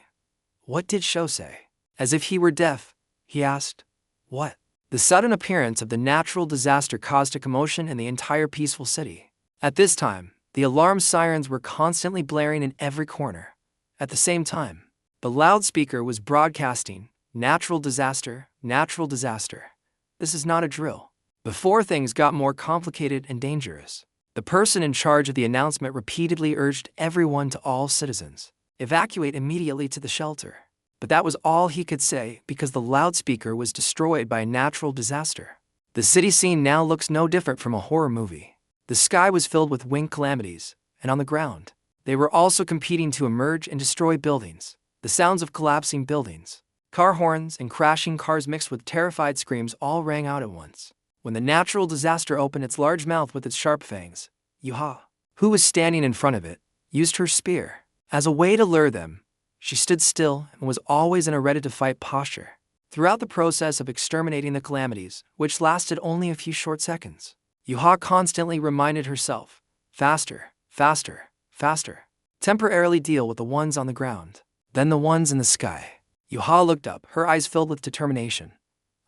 what did Sho say? As if he were deaf, he asked, What? The sudden appearance of the natural disaster caused a commotion in the entire peaceful city. At this time, the alarm sirens were constantly blaring in every corner. At the same time, the loudspeaker was broadcasting, Natural disaster, natural disaster. This is not a drill. Before things got more complicated and dangerous, the person in charge of the announcement repeatedly urged everyone to all citizens, Evacuate immediately to the shelter. But that was all he could say because the loudspeaker was destroyed by a natural disaster. The city scene now looks no different from a horror movie. The sky was filled with winged calamities, and on the ground, they were also competing to emerge and destroy buildings. The sounds of collapsing buildings, car horns, and crashing cars mixed with terrified screams all rang out at once. When the natural disaster opened its large mouth with its sharp fangs, Yuha, who was standing in front of it, used her spear. As a way to lure them, she stood still and was always in a ready-to-fight posture. Throughout the process of exterminating the calamities, which lasted only a few short seconds, Yuha constantly reminded herself, faster, faster, faster. Temporarily deal with the ones on the ground, then the ones in the sky. Yuha looked up, her eyes filled with determination.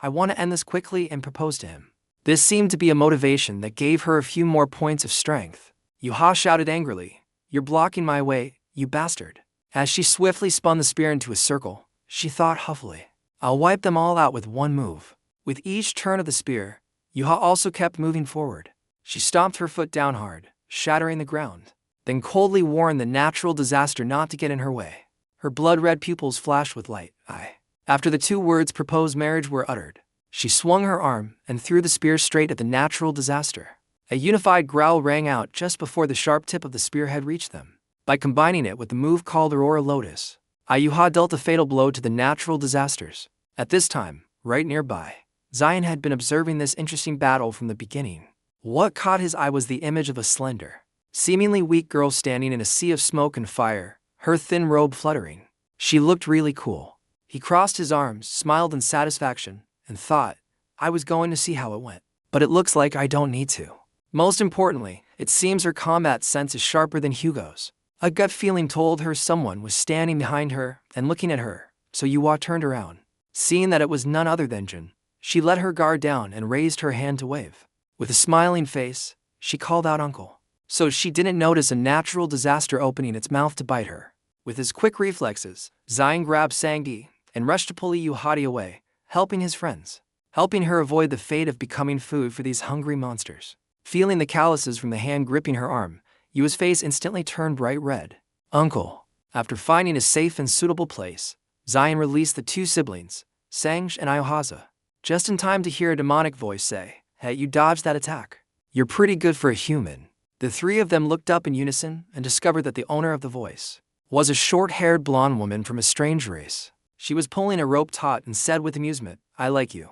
I want to end this quickly and propose to him. This seemed to be a motivation that gave her a few more points of strength. Yuha shouted angrily, "You're blocking my way, you bastard." As she swiftly spun the spear into a circle, she thought huffily, I'll wipe them all out with one move. With each turn of the spear, Yuha also kept moving forward. She stomped her foot down hard, shattering the ground, then coldly warned the natural disaster not to get in her way. Her blood-red pupils flashed with light. After the two words proposed marriage were uttered, she swung her arm and threw the spear straight at the natural disaster. A unified growl rang out just before the sharp tip of the spearhead reached them. By combining it with the move called Aurora Lotus, Yuha dealt a fatal blow to the natural disasters. At this time, right nearby, Zion had been observing this interesting battle from the beginning. What caught his eye was the image of a slender, seemingly weak girl standing in a sea of smoke and fire, her thin robe fluttering. She looked really cool. He crossed his arms, smiled in satisfaction, and thought, I was going to see how it went. But it looks like I don't need to. Most importantly, it seems her combat sense is sharper than Hugo's. A gut feeling told her someone was standing behind her and looking at her, so Yuha turned around. Seeing that it was none other than Jin, she let her guard down and raised her hand to wave. With a smiling face, she called out uncle. So she didn't notice a natural disaster opening its mouth to bite her. With his quick reflexes, Zion grabbed Sanji and rushed to pull Yuhadi away, helping his friends, helping her avoid the fate of becoming food for these hungry monsters. Feeling the calluses from the hand gripping her arm, Yu's face instantly turned bright red. Uncle. After finding a safe and suitable place, Zion released the two siblings, Sanj and Iohaza, just in time to hear a demonic voice say, Hey, you dodged that attack. You're pretty good for a human. The three of them looked up in unison and discovered that the owner of the voice was a short-haired blonde woman from a strange race. She was pulling a rope taut and said with amusement, I like you.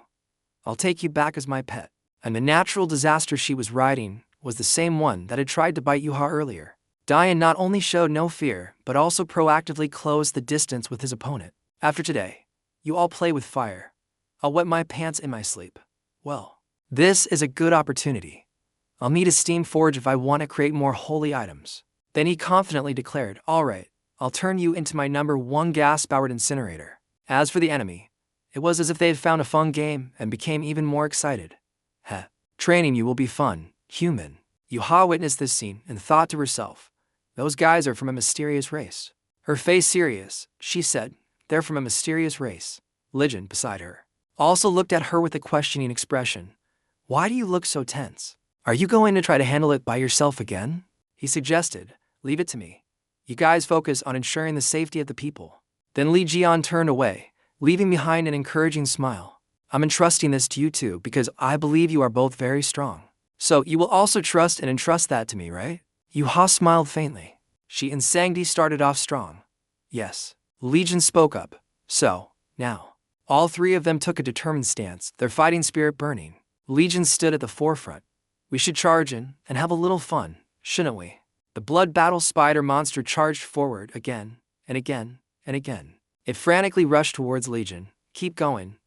I'll take you back as my pet. And the natural disaster she was riding was the same one that had tried to bite Yuha earlier. Dian not only showed no fear, but also proactively closed the distance with his opponent. After today, you all play with fire. I'll wet my pants in my sleep. Well, this is a good opportunity. I'll need a steam forge if I want to create more holy items. Then he confidently declared, all right, I'll turn you into my #1 gas-powered incinerator. As for the enemy, it was as if they had found a fun game and became even more excited. Training you will be fun, human. Yuha witnessed this scene and thought to herself, those guys are from a mysterious race. Her face serious, she said, they're from a mysterious race. Liion, beside her, also looked at her with a questioning expression. Why do you look so tense? Are you going to try to handle it by yourself again? He suggested, leave it to me. You guys focus on ensuring the safety of the people. Then Li Jian turned away, leaving behind an encouraging smile. I'm entrusting this to you two because I believe you are both very strong. So you will also trust and entrust that to me, right? Yuha smiled faintly. She and Sangdi started off strong. Yes. Liion spoke up. So, now. All three of them took a determined stance, their fighting spirit burning. Liion stood at the forefront. We should charge in and have a little fun, shouldn't we? The blood battle spider monster charged forward again, and again, and again. It frantically rushed towards Liion. Keep going,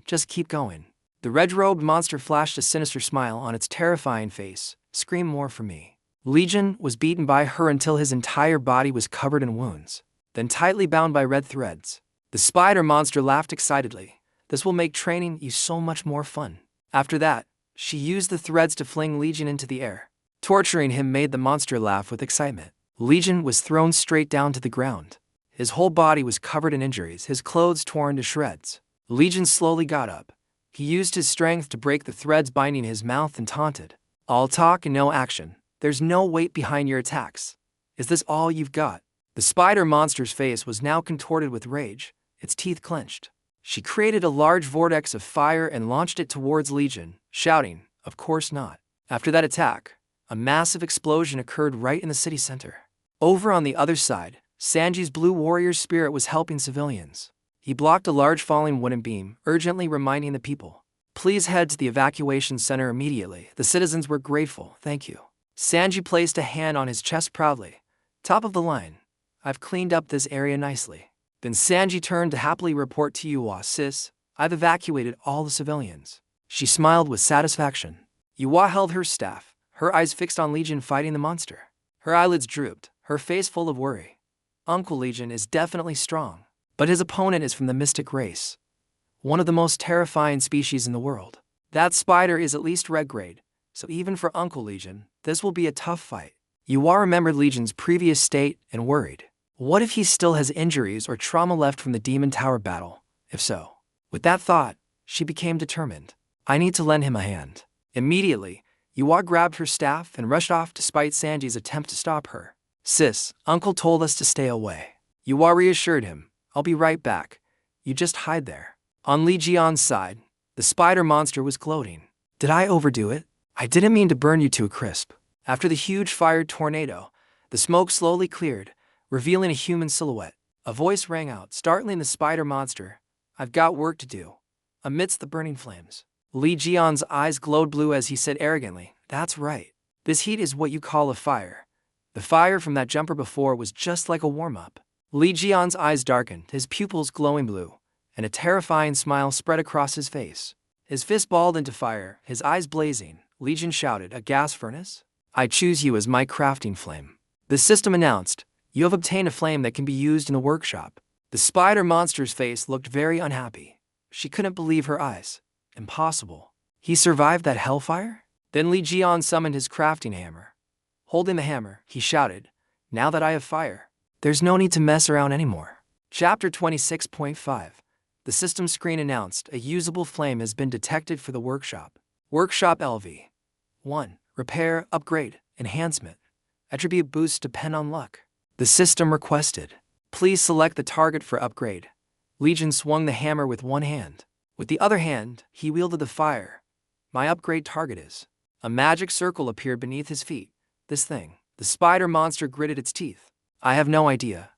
just keep going. The red-robed monster flashed a sinister smile on its terrifying face. Scream more for me. Liion was beaten by her until his entire body was covered in wounds, then tightly bound by red threads. The spider monster laughed excitedly. This will make training you so much more fun. After that, she used the threads to fling Liion into the air. Torturing him made the monster laugh with excitement. Liion was thrown straight down to the ground. His whole body was covered in injuries, his clothes torn to shreds. Liion slowly got up. He used his strength to break the threads binding his mouth and taunted. All talk and no action. There's no weight behind your attacks. Is this all you've got? The spider monster's face was now contorted with rage, its teeth clenched. She created a large vortex of fire and launched it towards Liion, shouting, "Of course not." After that attack, a massive explosion occurred right in the city center. Over on the other side, Sanji's blue warrior's spirit was helping civilians. He blocked a large falling wooden beam, urgently reminding the people, "Please head to the evacuation center immediately." The citizens were grateful, "Thank you." Sanji placed a hand on his chest proudly. "Top of the line. I've cleaned up this area nicely." Then Sanji turned to happily report to Yuwa, "Sis, I've evacuated all the civilians." She smiled with satisfaction. Yuwa held her staff, her eyes fixed on Liion fighting the monster. Her eyelids drooped, her face full of worry. Uncle Liion is definitely strong, but his opponent is from the mystic race, one of the most terrifying species in the world. That spider is at least red grade, so even for Uncle Liion, this will be a tough fight. Yuwa remembered Legion's previous state and worried. What if he still has injuries or trauma left from the Demon Tower battle? If so, with that thought, she became determined. I need to lend him a hand. Immediately, Yuwa grabbed her staff and rushed off despite Sanji's attempt to stop her. "Sis, Uncle told us to stay away." Yuwa reassured him, "I'll be right back. You just hide there." On Liion's side, the spider monster was gloating. "Did I overdo it? I didn't mean to burn you to a crisp." After the huge fire tornado, the smoke slowly cleared, revealing a human silhouette. A voice rang out, startling the spider monster. "I've got work to do." Amidst the burning flames, Lion's eyes glowed blue as he said arrogantly, "That's right. This heat is what you call a fire. The fire from that jumper before was just like a warm-up." Lion's eyes darkened, his pupils glowing blue, and a terrifying smile spread across his face. His fist balled into fire, his eyes blazing. Liion shouted, "A gas furnace? I choose you as my crafting flame." The system announced, "You have obtained a flame that can be used in the workshop." The spider monster's face looked very unhappy. She couldn't believe her eyes. Impossible. He survived that hellfire? Then Liion summoned his crafting hammer. Holding the hammer, he shouted, "Now that I have fire, there's no need to mess around anymore." Chapter 26.5. The system screen announced a usable flame has been detected for the workshop. Workshop LV. 1. Repair, upgrade, enhancement. Attribute boosts depend on luck. The system requested, "Please select the target for upgrade." Liion swung the hammer with one hand. With the other hand, he wielded the fire. "My upgrade target is." A magic circle appeared beneath his feet. "This thing." The spider monster gritted its teeth. "I have no idea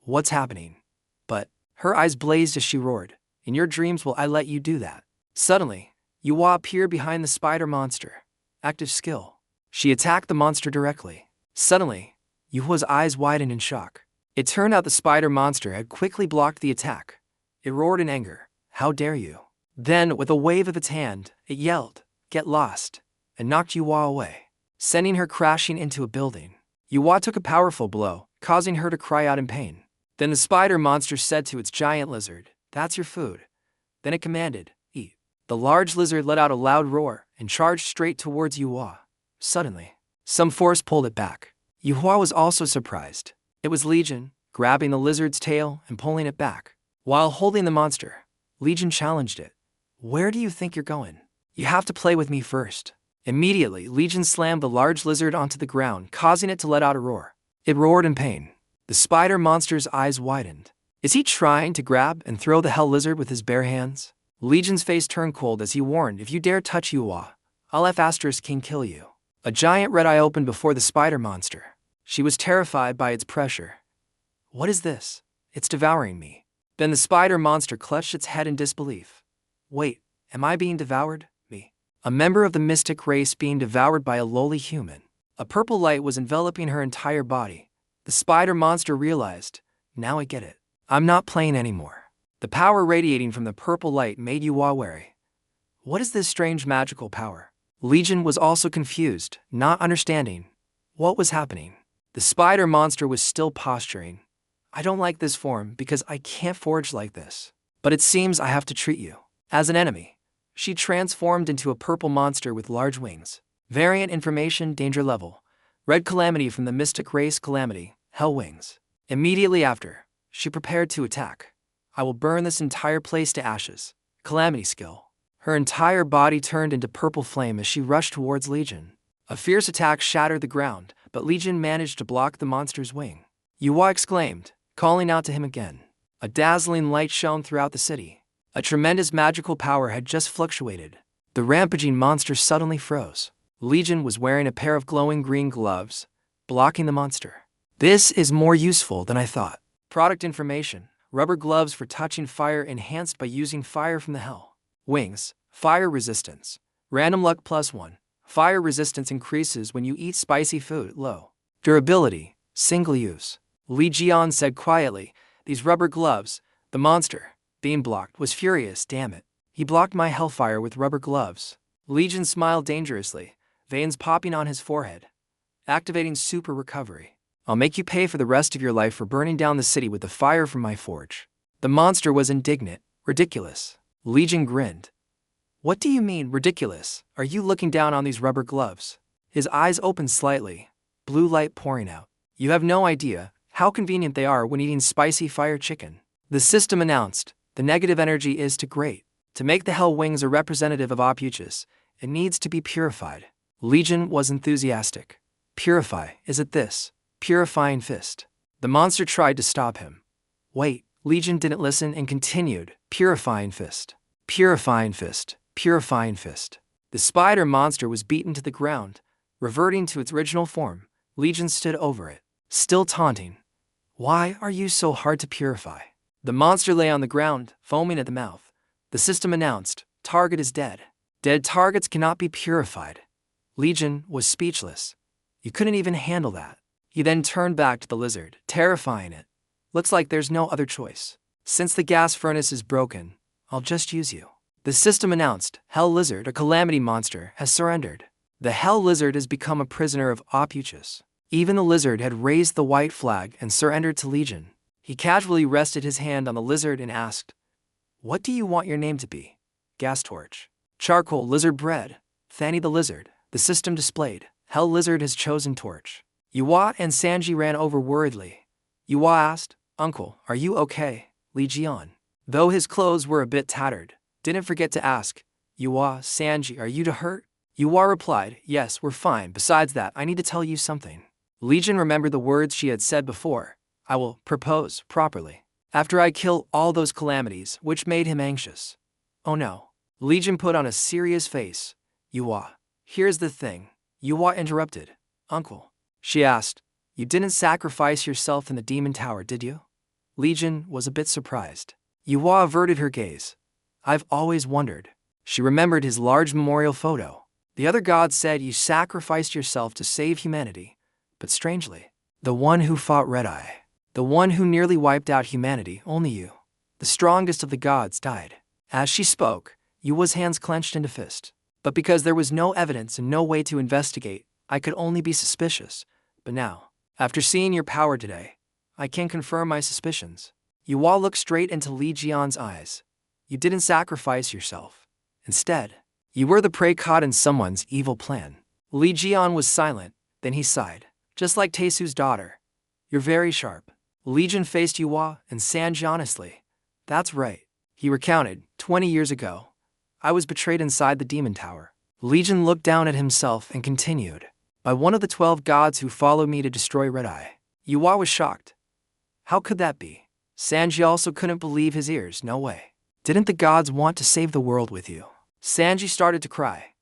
what's happening. But," her eyes blazed as she roared, "in your dreams will I let you do that." Suddenly, Yuwa appeared behind the spider monster. Active skill. She attacked the monster directly. Suddenly, Yuwa's eyes widened in shock. It turned out the spider monster had quickly blocked the attack. It roared in anger, "How dare you!" Then, with a wave of its hand, it yelled, "Get lost," and knocked Yuwa away, sending her crashing into a building. Yuwa took a powerful blow, causing her to cry out in pain. Then the spider monster said to its giant lizard, "That's your food." Then it commanded, "Eat." The large lizard let out a loud roar and charged straight towards Yuwa. Suddenly, some force pulled it back. Yuwa was also surprised. It was Liion, grabbing the lizard's tail and pulling it back. While holding the monster, Liion challenged it. "Where do you think you're going? You have to play with me first." Immediately, Liion slammed the large lizard onto the ground, causing it to let out a roar. It roared in pain. The spider monster's eyes widened. Is he trying to grab and throw the hell lizard with his bare hands? Legion's face turned cold as he warned, "If you dare touch Yuwa, I'll F*** King kill you." A giant red eye opened before the spider monster. She was terrified by its pressure. "What is this? It's devouring me." Then the spider monster clutched its head in disbelief. "Wait, am I being devoured? Me? A member of the mystic race being devoured by a lowly human." A purple light was enveloping her entire body. The spider monster realized, "Now I get it. I'm not playing anymore." The power radiating from the purple light made Yuwa wary. What is this strange magical power? Liion was also confused, not understanding what was happening. The spider monster was still posturing. "I don't like this form because I can't forge like this. But it seems I have to treat you as an enemy." She transformed into a purple monster with large wings. Variant information, danger level. Red calamity from the mystic race calamity, hell wings. Immediately after, she prepared to attack. "I will burn this entire place to ashes." Calamity skill. Her entire body turned into purple flame as she rushed towards Liion. A fierce attack shattered the ground, but Liion managed to block the monster's wing. Yuhua exclaimed, calling out to him again. A dazzling light shone throughout the city. A tremendous magical power had just fluctuated. The rampaging monster suddenly froze. Liion was wearing a pair of glowing green gloves, blocking the monster. This is more useful than I thought. Product information: rubber gloves for touching fire enhanced by using fire from the hell. Wings, fire resistance. Random luck +1. Fire resistance increases when you eat spicy food. Low. Durability, single use. Liion said quietly, these rubber gloves. The monster, being blocked, was furious. Damn it. He blocked my hellfire with rubber gloves. Liion smiled dangerously, veins popping on his forehead. Activating super recovery. I'll make you pay for the rest of your life for burning down the city with the fire from my forge. The monster was indignant. Ridiculous. Liion grinned. What do you mean, ridiculous? Are you looking down on these rubber gloves? His eyes opened slightly, blue light pouring out. You have no idea how convenient they are when eating spicy fire chicken. The system announced, the negative energy is too great. To make the hell wings a representative of opuchus, it needs to be purified. Liion was enthusiastic. Purify, is it this? Purifying fist. The monster tried to stop him. Wait, Liion didn't listen and continued, purifying fist. Purifying fist. Purifying fist. The spider monster was beaten to the ground, reverting to its original form. Liion stood over it, still taunting. Why are you so hard to purify? The monster lay on the ground, foaming at the mouth. The system announced, target is dead. Dead targets cannot be purified. Liion was speechless. You couldn't even handle that. He then turned back to the lizard, terrifying it. Looks like there's no other choice. Since the gas furnace is broken, I'll just use you. The system announced, Hell Lizard, a calamity monster, has surrendered. The Hell Lizard has become a prisoner of opuchus. Even the lizard had raised the white flag and surrendered to Liion. He casually rested his hand on the lizard and asked, what do you want your name to be? Gas torch. Charcoal lizard bread. Fanny the lizard. The system displayed. Hell Lizard has chosen torch. Yuhua and Sanji ran over worriedly. Yuhua asked, Uncle, are you okay? Liion, though his clothes were a bit tattered, didn't forget to ask, Yuhua, Sanji, are you hurt? Yuhua replied, yes, we're fine. Besides that, I need to tell you something. Liion remembered the words she had said before. I will propose properly after I kill all those calamities, which made him anxious. Oh no. Liion put on a serious face. Yuhua, here's the thing. Yuhua interrupted. Uncle, she asked, you didn't sacrifice yourself in the demon tower, did you? Liion was a bit surprised. Yuhua averted her gaze. I've always wondered. She remembered his large memorial photo. The other gods said you sacrificed yourself to save humanity. But strangely, the one who fought Red Eye, the one who nearly wiped out humanity, only you, the strongest of the gods, died. As she spoke, Yuhua's hands clenched into fist. But because there was no evidence and no way to investigate, I could only be suspicious. But now, after seeing your power today, I can confirm my suspicions. Yuhua looked straight into Lion's eyes. You didn't sacrifice yourself. Instead, you were the prey caught in someone's evil plan. Liion was silent, then he sighed. Just like Taesu's daughter. You're very sharp. Liion faced Yuhua and Sanji honestly. That's right. He recounted, 20 years ago, I was betrayed inside the demon tower. Liion looked down at himself and continued. By one of the 12 gods who followed me to destroy Red Eye. Yuhua was shocked. How could that be? Sanji also couldn't believe his ears. No way. Didn't the gods want to save the world with you? Sanji started to cry.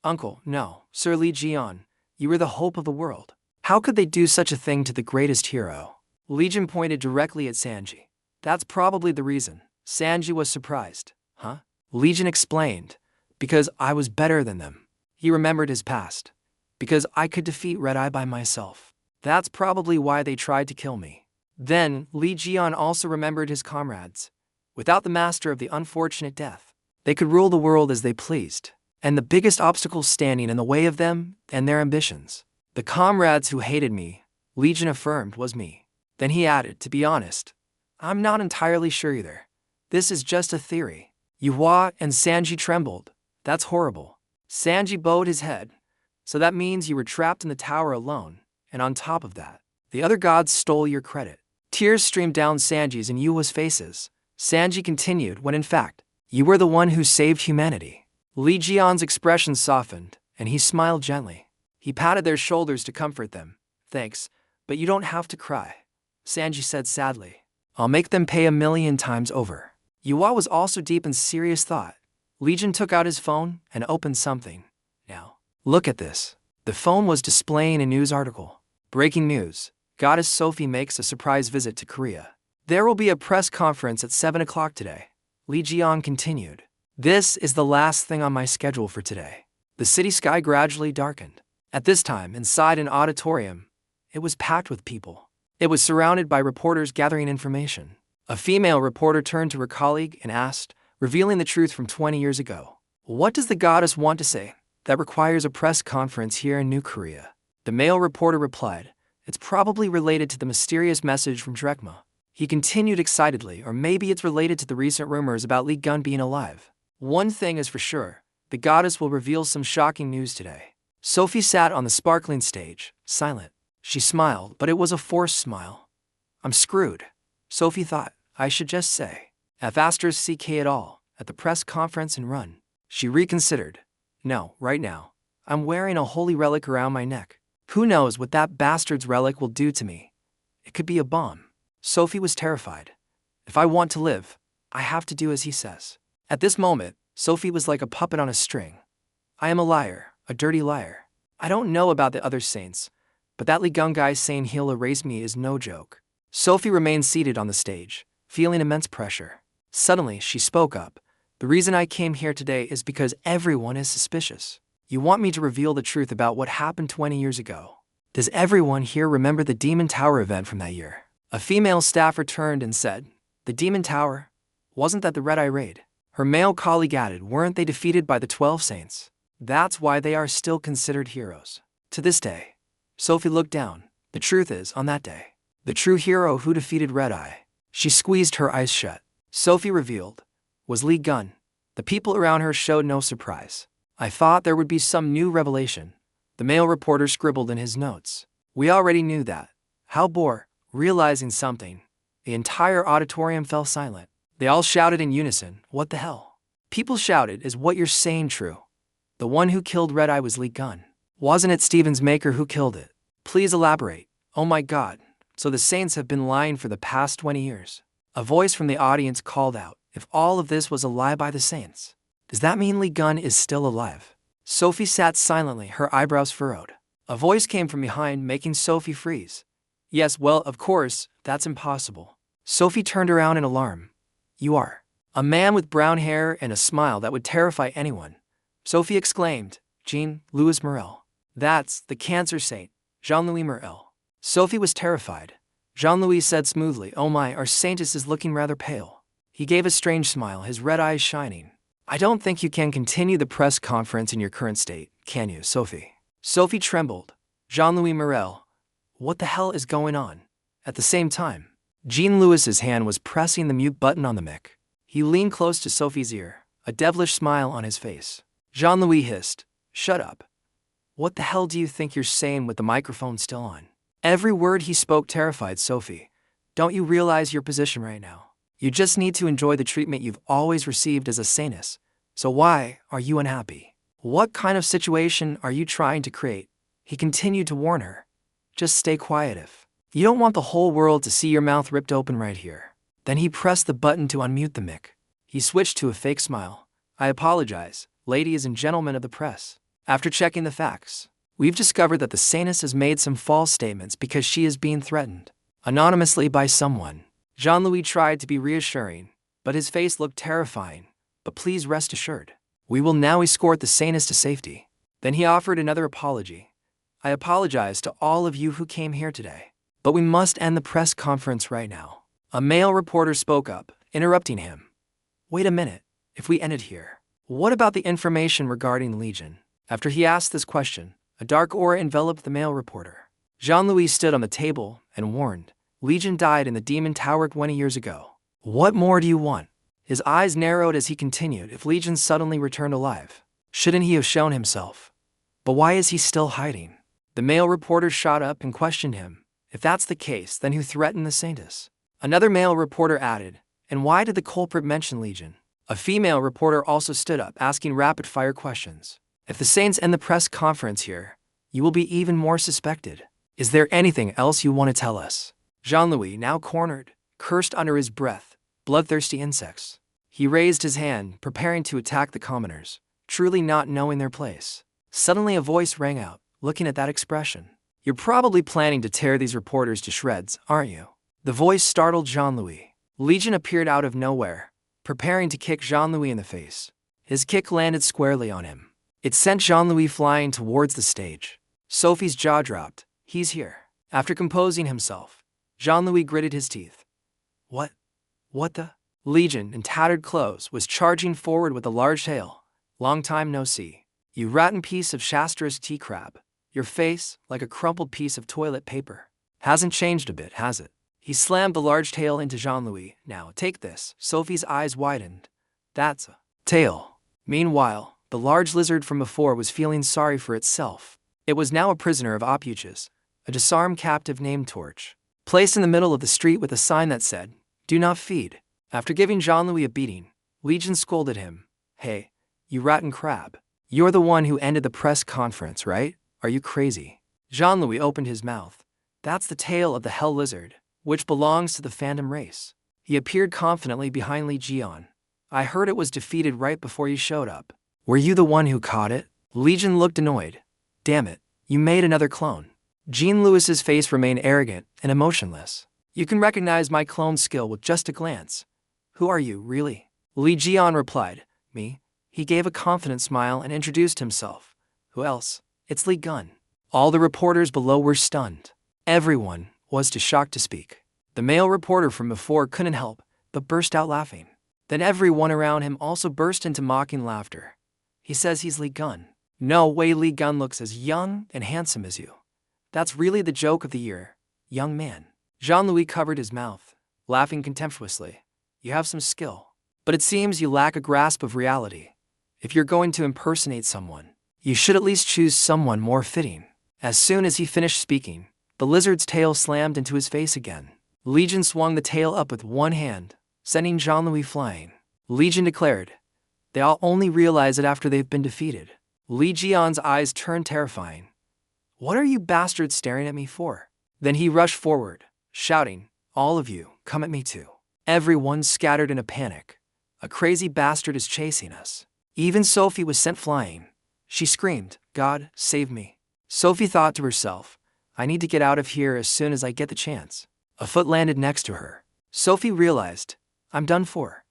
Uncle, no, Sir Liion, you were the hope of the world. How could they do such a thing to the greatest hero? Liion pointed directly at Sanji. That's probably the reason. Sanji was surprised. Huh? Liion explained. Because I was better than them. He remembered his past. Because I could defeat Red Eye by myself. That's probably why they tried to kill me. Then, Liion also remembered his comrades. Without the master of the unfortunate death, they could rule the world as they pleased. And the biggest obstacle standing in the way of them and their ambitions. The comrades who hated me, Liion affirmed, was me. Then he added, to be honest, I'm not entirely sure either. This is just a theory. Yuhua and Sanji trembled. That's horrible. Sanji bowed his head. So that means you were trapped in the tower alone, and on top of that, the other gods stole your credit. Tears streamed down Sanji's and Yuhua's faces. Sanji continued when in fact, you were the one who saved humanity. Lion's expression softened, and he smiled gently. He patted their shoulders to comfort them. Thanks, but you don't have to cry. Sanji said sadly. I'll make them pay 1,000,000 times over. Yua was also deep in serious thought. Liion took out his phone and opened something. Now, look at this. The phone was displaying a news article. Breaking news. Goddess Sophie makes a surprise visit to Korea. There will be a press conference at 7 o'clock today. Liion continued. This is the last thing on my schedule for today. The city sky gradually darkened. At this time, inside an auditorium, it was packed with people. It was surrounded by reporters gathering information. A female reporter turned to her colleague and asked, revealing the truth from 20 years ago. What does the goddess want to say that requires a press conference here in New Korea? The male reporter replied, it's probably related to the mysterious message from Drekma. He continued excitedly, or maybe it's related to the recent rumors about Liion being alive. One thing is for sure, the goddess will reveal some shocking news today. Sophie sat on the sparkling stage, silent. She smiled, but it was a forced smile. I'm screwed. Sophie thought, I should just say, F***ck it all, at the press conference and run. She reconsidered. No, right now. I'm wearing a holy relic around my neck. Who knows what that bastard's relic will do to me? It could be a bomb. Sophie was terrified. If I want to live, I have to do as he says. At this moment, Sophie was like a puppet on a string. I am a liar, a dirty liar. I don't know about the other saints, but that Liion guy saying he'll erase me is no joke. Sophie remained seated on the stage, feeling immense pressure. Suddenly, she spoke up. The reason I came here today is because everyone is suspicious. You want me to reveal the truth about what happened 20 years ago. Does everyone here remember the Demon Tower event from that year? A female staffer turned and said, the Demon Tower? Wasn't that the Red Eye raid? Her male colleague added, weren't they defeated by the 12 saints? That's why they are still considered heroes. To this day. Sophie looked down. The truth is, on that day, the true hero who defeated Red Eye. She squeezed her eyes shut. Sophie revealed, was Liion. The people around her showed no surprise. I thought there would be some new revelation. The male reporter scribbled in his notes. We already knew that. How bore, realizing something. The entire auditorium fell silent. They all shouted in unison, what the hell? People shouted, is what you're saying true? The one who killed Red Eye was Liion. Wasn't it Steven's maker who killed it? Please elaborate. Oh my god, so the saints have been lying for the past 20 years. A voice from the audience called out, if all of this was a lie by the saints, does that mean Liion is still alive? Sophie sat silently, her eyebrows furrowed. A voice came from behind, making Sophie freeze. Yes, well, of course, that's impossible. Sophie turned around in alarm. You are. A man with brown hair and a smile that would terrify anyone. Sophie exclaimed, Jean-Louis Morel. That's the cancer saint, Jean-Louis Morel. Sophie was terrified. Jean-Louis said smoothly, oh my, our saintess is looking rather pale. He gave a strange smile, his red eyes shining. I don't think you can continue the press conference in your current state, can you, Sophie? Sophie trembled. Jean-Louis Morel. What the hell is going on? At the same time, Jean-Louis's hand was pressing the mute button on the mic. He leaned close to Sophie's ear, a devilish smile on his face. Jean-Louis hissed, shut up. What the hell do you think you're saying with the microphone still on? Every word he spoke terrified Sophie. Don't you realize your position right now? You just need to enjoy the treatment you've always received as a saintess. So why are you unhappy? What kind of situation are you trying to create? He continued to warn her. Just stay quiet if you don't want the whole world to see your mouth ripped open right here. Then he pressed the button to unmute the mic. He switched to a fake smile. I apologize, ladies and gentlemen of the press. After checking the facts, we've discovered that the saintess has made some false statements because she is being threatened anonymously by someone. Jean-Louis tried to be reassuring, but his face looked terrifying. But please rest assured, we will now escort the saintess to safety. Then he offered another apology. I apologize to all of you who came here today, but we must end the press conference right now. A male reporter spoke up, interrupting him. Wait a minute, if we ended here, what about the information regarding Liion? After he asked this question, a dark aura enveloped the male reporter. Jean-Louis stood on the table and warned, Liion died in the Demon Tower 20 years ago. What more do you want? His eyes narrowed as he continued, if Liion suddenly returned alive, shouldn't he have shown himself? But why is he still hiding? The male reporter shot up and questioned him. If that's the case, then who threatened the saintess? Another male reporter added, and why did the culprit mention Liion? A female reporter also stood up, asking rapid-fire questions. If the saints end the press conference here, you will be even more suspected. Is there anything else you want to tell us? Jean-Louis, now cornered, cursed under his breath, bloodthirsty insects. He raised his hand, preparing to attack the commoners, truly not knowing their place. Suddenly a voice rang out, looking at that expression. You're probably planning to tear these reporters to shreds, aren't you? The voice startled Jean-Louis. Liion appeared out of nowhere, preparing to kick Jean-Louis in the face. His kick landed squarely on him. It sent Jean-Louis flying towards the stage. Sophie's jaw dropped. He's here. After composing himself, Jean-Louis gritted his teeth. What the? Liion, in tattered clothes, was charging forward with a large tail. Long time no see. You rotten piece of Shastra's tea crab. Your face, like a crumpled piece of toilet paper. Hasn't changed a bit, has it? He slammed the large tail into Jean-Louis. Now, take this. Sophie's eyes widened. That's a tail. Meanwhile, the large lizard from before was feeling sorry for itself. It was now a prisoner of opuchus, a disarmed captive named Torch, placed in the middle of the street with a sign that said, "Do not feed." After giving Jean-Louis a beating, Liion scolded him. Hey, you rotten crab. You're the one who ended the press conference, right? Are you crazy? Jean-Louis opened his mouth. That's the tail of the hell lizard, which belongs to the phantom race. He appeared confidently behind Liion. I heard it was defeated right before you showed up. Were you the one who caught it? Liion looked annoyed. Damn it, you made another clone. Jean-Louis's face remained arrogant and emotionless. You can recognize my clone skill with just a glance. Who are you, really? Liion replied. Me. He gave a confident smile and introduced himself. Who else? It's Liion. All the reporters below were stunned. Everyone was too shocked to speak. The male reporter from before couldn't help but burst out laughing. Then everyone around him also burst into mocking laughter. He says he's Liion. No way Liion looks as young and handsome as you. That's really the joke of the year, young man. Jean-Louis covered his mouth, laughing contemptuously. You have some skill, but it seems you lack a grasp of reality. If you're going to impersonate someone, you should at least choose someone more fitting. As soon as he finished speaking, the lizard's tail slammed into his face again. Liion swung the tail up with one hand, sending Jean-Louis flying. Liion declared, they all only realize it after they've been defeated. Liion's eyes turned terrifying. What are you bastards staring at me for? Then he rushed forward, shouting, all of you, come at me too. Everyone scattered in a panic. A crazy bastard is chasing us. Even Sophie was sent flying. She screamed, God, save me. Sophie thought to herself, I need to get out of here as soon as I get the chance. A foot landed next to her. Sophie realized, I'm done for.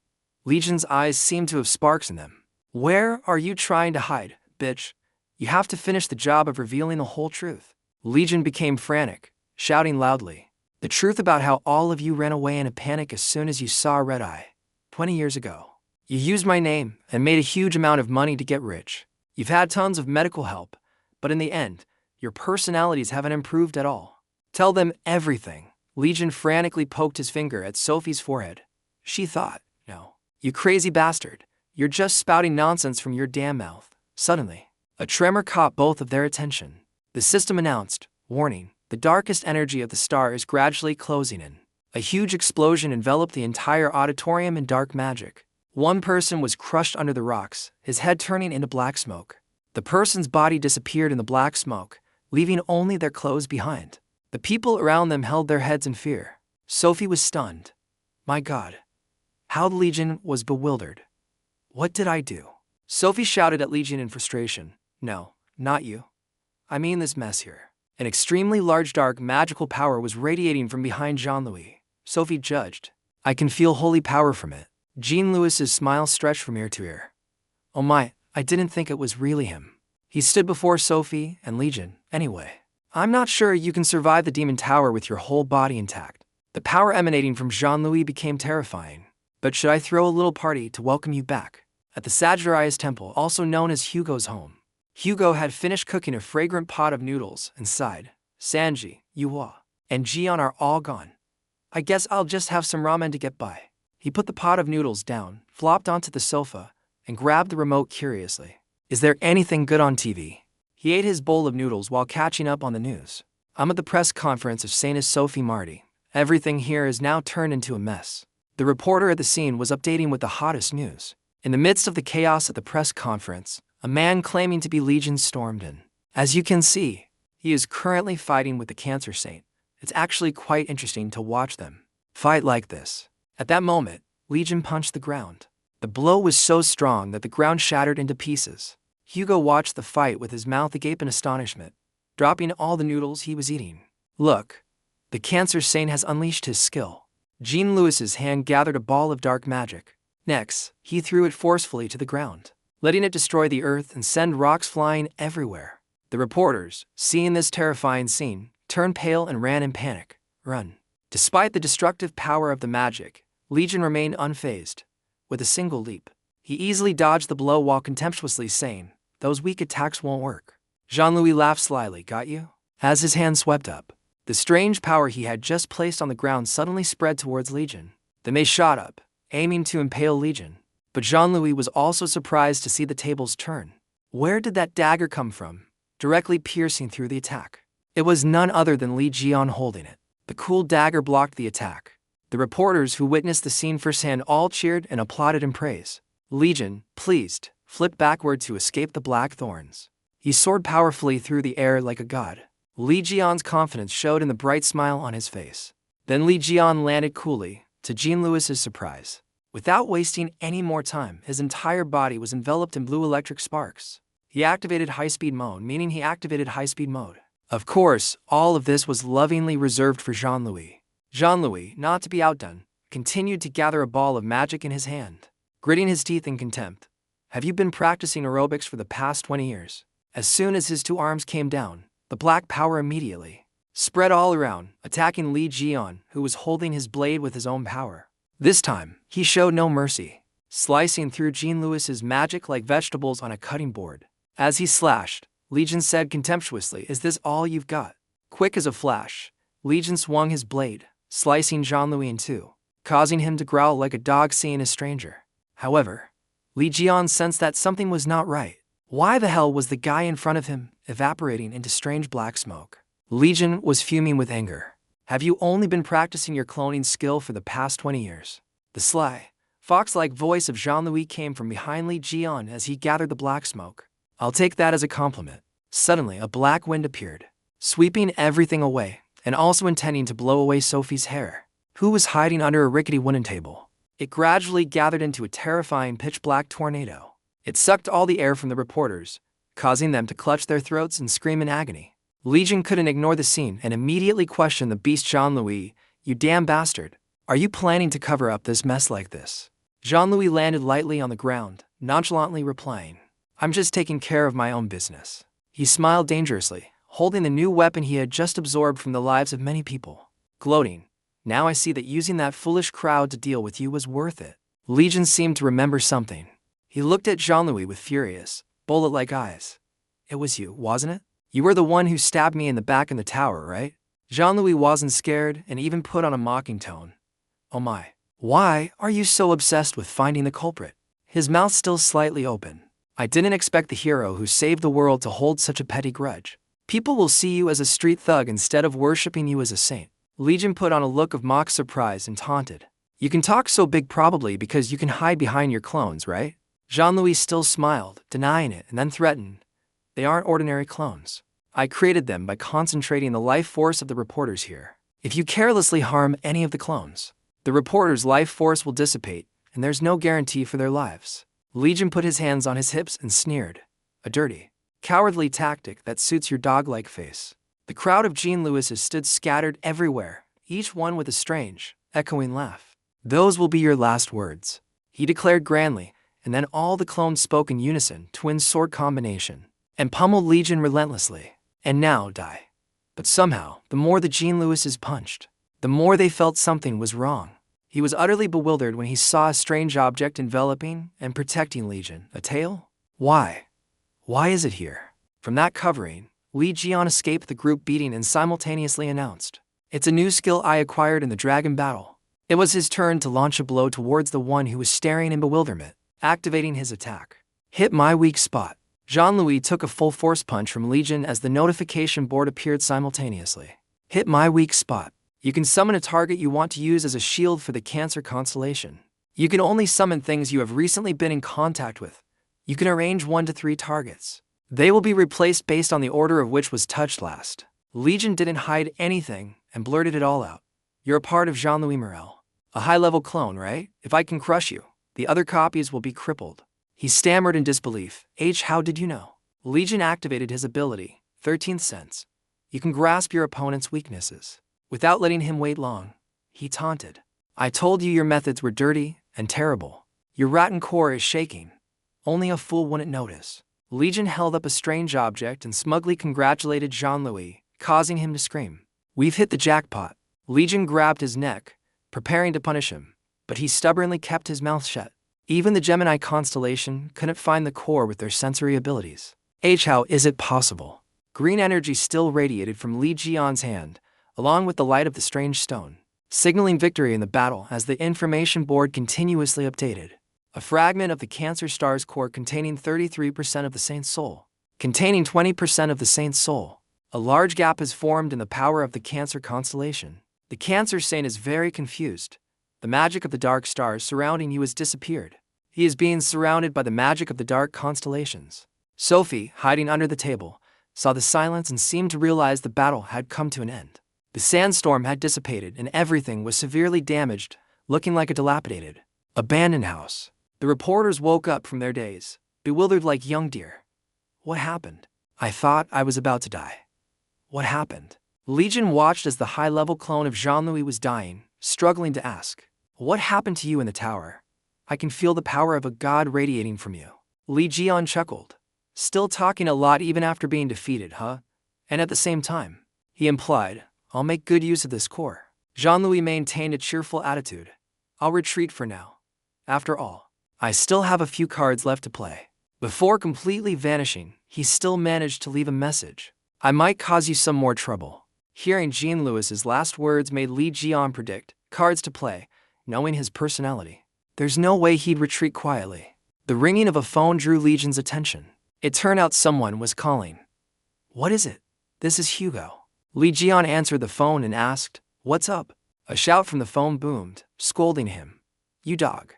Liion's eyes seemed to have sparks in them. Where are you trying to hide, bitch? You have to finish the job of revealing the whole truth. Liion became frantic, shouting loudly. The truth about how all of you ran away in a panic as soon as you saw Red Eye. 20 years ago. You used my name and made a huge amount of money to get rich. You've had tons of medical help, but in the end, your personalities haven't improved at all. Tell them everything. Liion frantically poked his finger at Sophie's forehead. She thought, no. You crazy bastard. You're just spouting nonsense from your damn mouth. Suddenly, a tremor caught both of their attention. The system announced, warning, the darkest energy of the star is gradually closing in. A huge explosion enveloped the entire auditorium in dark magic. One person was crushed under the rocks, his head turning into black smoke. The person's body disappeared in the black smoke, leaving only their clothes behind. The people around them held their heads in fear. Sophie was stunned. My God. How Liion was bewildered. What did I do? Sophie shouted at Liion in frustration. No, not you. I mean this mess here. An extremely large dark magical power was radiating from behind Jean-Louis. Sophie judged. I can feel holy power from it. Jean-Louis's smile stretched from ear to ear. Oh my, I didn't think it was really him. He stood before Sophie and Liion, anyway. I'm not sure you can survive the demon tower with your whole body intact. The power emanating from Jean-Louis became terrifying. But should I throw a little party to welcome you back? At the Sagittarius Temple, also known as Hugo's home. Hugo had finished cooking a fragrant pot of noodles and sighed. Sanji, Yuhua, and Jian are all gone. I guess I'll just have some ramen to get by. He put the pot of noodles down, flopped onto the sofa, and grabbed the remote curiously. Is there anything good on TV? He ate his bowl of noodles while catching up on the news. I'm at the press conference of Saint Sophie Marty. Everything here is now turned into a mess. The reporter at the scene was updating with the hottest news. In the midst of the chaos at the press conference, a man claiming to be Liion stormed in. As you can see, he is currently fighting with the Cancer Saint, It's actually quite interesting to watch them fight like this. At that moment, Liion punched the ground. The blow was so strong that the ground shattered into pieces. Hugo watched the fight with his mouth agape in astonishment, dropping all the noodles he was eating. Look, the Cancer Saint has unleashed his skill. Jean-Louis's hand gathered a ball of dark magic. Next, he threw it forcefully to the ground, letting it destroy the earth and send rocks flying everywhere. The reporters, seeing this terrifying scene, turned pale and ran in panic. Run. Despite the destructive power of the magic, Liion remained unfazed. With a single leap, he easily dodged the blow while contemptuously saying, "Those weak attacks won't work." Jean-Louis laughed slyly. "Got you?" As his hand swept up, the strange power he had just placed on the ground suddenly spread towards Liion. The mace shot up, aiming to impale Liion. But Jean-Louis was also surprised to see the tables turn. Where did that dagger come from, directly piercing through the attack? It was none other than Liion holding it. The cool dagger blocked the attack. The reporters who witnessed the scene firsthand all cheered and applauded in praise. Liion, pleased, flipped backward to escape the black thorns. He soared powerfully through the air like a god. Liion's confidence showed in the bright smile on his face. Then Liion landed coolly, to Jean-Louis's surprise. Without wasting any more time, his entire body was enveloped in blue electric sparks. He activated high-speed mode, meaning he activated high-speed mode. Of course, all of this was lovingly reserved for Jean-Louis. Jean-Louis, not to be outdone, continued to gather a ball of magic in his hand, gritting his teeth in contempt. "Have you been practicing aerobics for the past 20 years? As soon as his two arms came down, the black power immediately spread all around, attacking Liion, who was holding his blade with his own power. This time, he showed no mercy, slicing through Jean-Louis's magic like vegetables on a cutting board. As he slashed, Liion said contemptuously, "Is this all you've got?" Quick as a flash, Liion swung his blade, slicing Jean-Louis in two, causing him to growl like a dog seeing a stranger. However, Liion sensed that something was not right. Why the hell was the guy in front of him evaporating into strange black smoke? Liion was fuming with anger. "Have you only been practicing your cloning skill for the past 20 years? The sly, fox-like voice of Jean-Louis came from behind Liion as he gathered the black smoke. "I'll take that as a compliment." Suddenly, a black wind appeared, sweeping everything away, and also intending to blow away Sophie's hair, who was hiding under a rickety wooden table. It gradually gathered into a terrifying pitch-black tornado. It sucked all the air from the reporters, causing them to clutch their throats and scream in agony. Liion couldn't ignore the scene and immediately questioned the beast. "Jean-Louis, you damn bastard. Are you planning to cover up this mess like this?" Jean-Louis landed lightly on the ground, nonchalantly replying, "I'm just taking care of my own business." He smiled dangerously, holding the new weapon he had just absorbed from the lives of many people. Gloating, "Now I see that using that foolish crowd to deal with you was worth it." Liion seemed to remember something. He looked at Jean-Louis with furious, bullet-like eyes. "It was you, wasn't it? You were the one who stabbed me in the back in the tower, right?" Jean-Louis wasn't scared and even put on a mocking tone. "Oh my, why are you so obsessed with finding the culprit?" His mouth still slightly open. "I didn't expect the hero who saved the world to hold such a petty grudge. People will see you as a street thug instead of worshipping you as a saint." Liion put on a look of mock surprise and taunted. "You can talk so big probably because you can hide behind your clones, right?" Jean-Louis still smiled, denying it, and then threatened, "They aren't ordinary clones. I created them by concentrating the life force of the reporters here. If you carelessly harm any of the clones, the reporters' life force will dissipate, and there's no guarantee for their lives." Liion put his hands on his hips and sneered, "A dirty, cowardly tactic that suits your dog-like face." The crowd of Jean-Louises stood scattered everywhere, each one with a strange, echoing laugh. "Those will be your last words," he declared grandly, and then all the clones spoke in unison, twin sword combination, and pummeled Liion relentlessly. "And now die." But somehow, the more the Jean-Louises punched, the more they felt something was wrong. He was utterly bewildered when he saw a strange object enveloping and protecting Liion. A tail? Why? Why is it here? From that covering, Liion escaped the group beating and simultaneously announced, "It's a new skill I acquired in the dragon battle." It was his turn to launch a blow towards the one who was staring in bewilderment, activating his attack. "Hit my weak spot." Jean-Louis took a full force punch from Liion as the notification board appeared simultaneously. "Hit my weak spot." You can summon a target you want to use as a shield for the Cancer constellation. You can only summon things you have recently been in contact with. You can arrange 1 to 3 targets. They will be replaced based on the order of which was touched last. Liion didn't hide anything, and blurted it all out. You're a part of Jean-Louis Morel. A high-level clone, right? If I can crush you, the other copies will be crippled. He stammered in disbelief. How did you know? Liion activated his ability, 13th sense. You can grasp your opponent's weaknesses. Without letting him wait long, he taunted. I told you your methods were dirty and terrible. Your rotten core is shaking. Only a fool wouldn't notice. Liion held up a strange object and smugly congratulated Jean-Louis, causing him to scream. We've hit the jackpot. Liion grabbed his neck, preparing to punish him, but he stubbornly kept his mouth shut. Even the Gemini constellation couldn't find the core with their sensory abilities. How is it possible? Green energy still radiated from Lion's hand, along with the light of the strange stone, signaling victory in the battle as the information board continuously updated. A fragment of the Cancer star's core containing 33% of the Saint's soul. Containing 20% of the Saint's soul. A large gap has formed in the power of the Cancer constellation. The Cancer Saint is very confused. The magic of the dark stars surrounding you has disappeared. He is being surrounded by the magic of the dark constellations. Sophie, hiding under the table, saw the silence and seemed to realize the battle had come to an end. The sandstorm had dissipated and everything was severely damaged, looking like a dilapidated, abandoned house. The reporters woke up from their daze, bewildered like young deer. What happened? I thought I was about to die. What happened? Liion watched as the high-level clone of Jean-Louis was dying, struggling to ask, what happened to you in the tower? I can feel the power of a god radiating from you. Liion chuckled. Still talking a lot even after being defeated, huh? And at the same time, he implied, I'll make good use of this core. Jean-Louis maintained a cheerful attitude. I'll retreat for now. After all, I still have a few cards left to play. Before completely vanishing, he still managed to leave a message. I might cause you some more trouble. Hearing Jean-Louis's last words made Liion predict cards to play, knowing his personality. There's no way he'd retreat quietly. The ringing of a phone drew Lion's attention. It turned out someone was calling. What is it? This is Hugo. Liion answered the phone and asked, what's up? A shout from the phone boomed, scolding him. You dog.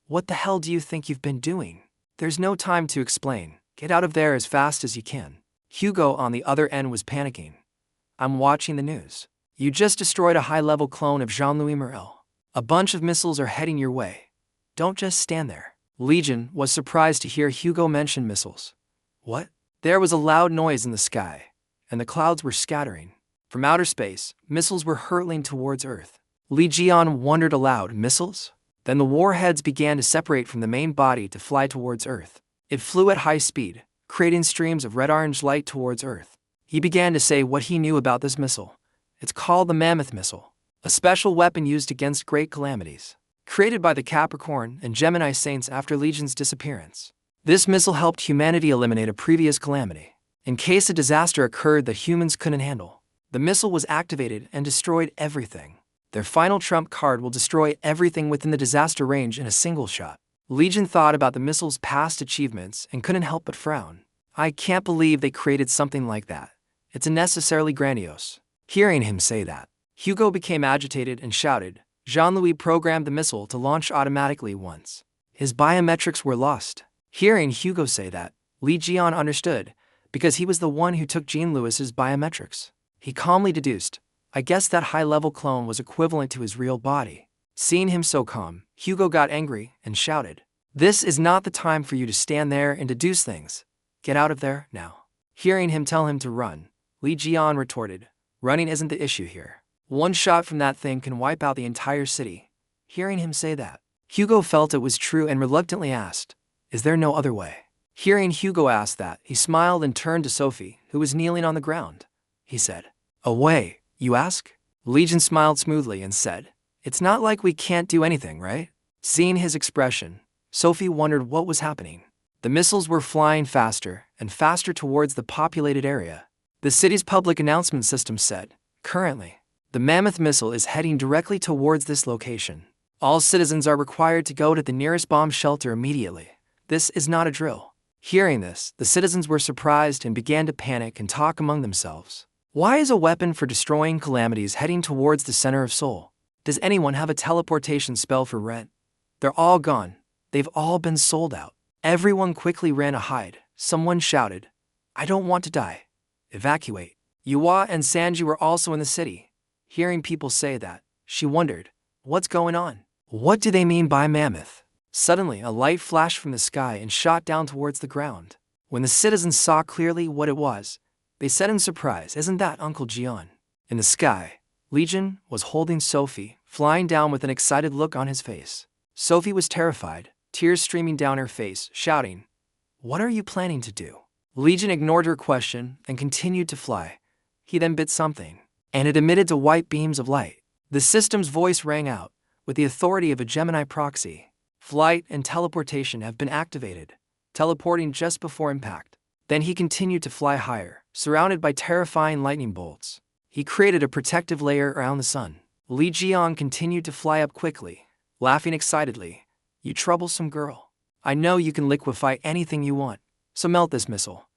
What the hell do you think you've been doing? There's no time to explain. Get out of there as fast as you can. Hugo on the other end was panicking. I'm watching the news. You just destroyed a high-level clone of Jean-Louis Morel. A bunch of missiles are heading your way. Don't just stand there. Liion was surprised to hear Hugo mention missiles. What? There was a loud noise in the sky, and the clouds were scattering. From outer space, missiles were hurtling towards Earth. Liion wondered aloud, missiles? Then the warheads began to separate from the main body to fly towards Earth. It flew at high speed, creating streams of red-orange light towards Earth. He began to say what he knew about this missile. It's called the Mammoth Missile, a special weapon used against great calamities. Created by the Capricorn and Gemini saints after Lion's disappearance. This missile helped humanity eliminate a previous calamity. In case a disaster occurred that humans couldn't handle, the missile was activated and destroyed everything. Their final trump card will destroy everything within the disaster range in a single shot. Liion thought about the missile's past achievements and couldn't help but frown. I can't believe they created something like that. It's unnecessarily grandiose. Hearing him say that, Hugo became agitated and shouted. Jean-Louis programmed the missile to launch automatically once. His biometrics were lost. Hearing Hugo say that, Liion understood, because he was the one who took Jean-Louis's biometrics. He calmly deduced, I guess that high-level clone was equivalent to his real body. Seeing him so calm, Hugo got angry and shouted, this is not the time for you to stand there and deduce things. Get out of there, now. Hearing him tell him to run, Liion retorted, running isn't the issue here. One shot from that thing can wipe out the entire city. Hearing him say that, Hugo felt it was true and reluctantly asked, is there no other way? Hearing Hugo ask that, he smiled and turned to Sophie, who was kneeling on the ground. He said, a way, you ask? Liion smiled smoothly and said, it's not like we can't do anything, right? Seeing his expression, Sophie wondered what was happening. The missiles were flying faster and faster towards the populated area. The city's public announcement system said, currently, the Mammoth Missile is heading directly towards this location. All citizens are required to go to the nearest bomb shelter immediately. This is not a drill. Hearing this, the citizens were surprised and began to panic and talk among themselves. Why is a weapon for destroying calamities heading towards the center of Seoul? Does anyone have a teleportation spell for rent? They're all gone. They've all been sold out. Everyone quickly ran to hide. Someone shouted, I don't want to die. Evacuate. Yua and Sanji were also in the city. Hearing people say that, she wondered, what's going on? What do they mean by mammoth? Suddenly, a light flashed from the sky and shot down towards the ground. When the citizens saw clearly what it was, they said in surprise, "Isn't that Uncle Jian?" In the sky, Liion was holding Sophie, flying down with an excited look on his face. Sophie was terrified, tears streaming down her face, shouting, "What are you planning to do?" Liion ignored her question and continued to fly. He then bit something, and it emitted to white beams of light. The system's voice rang out, with the authority of a Gemini proxy. Flight and teleportation have been activated, teleporting just before impact. Then he continued to fly higher, surrounded by terrifying lightning bolts. He created a protective layer around the sun. Li Jian continued to fly up quickly, laughing excitedly. "You troublesome girl. I know you can liquefy anything you want, so melt this missile."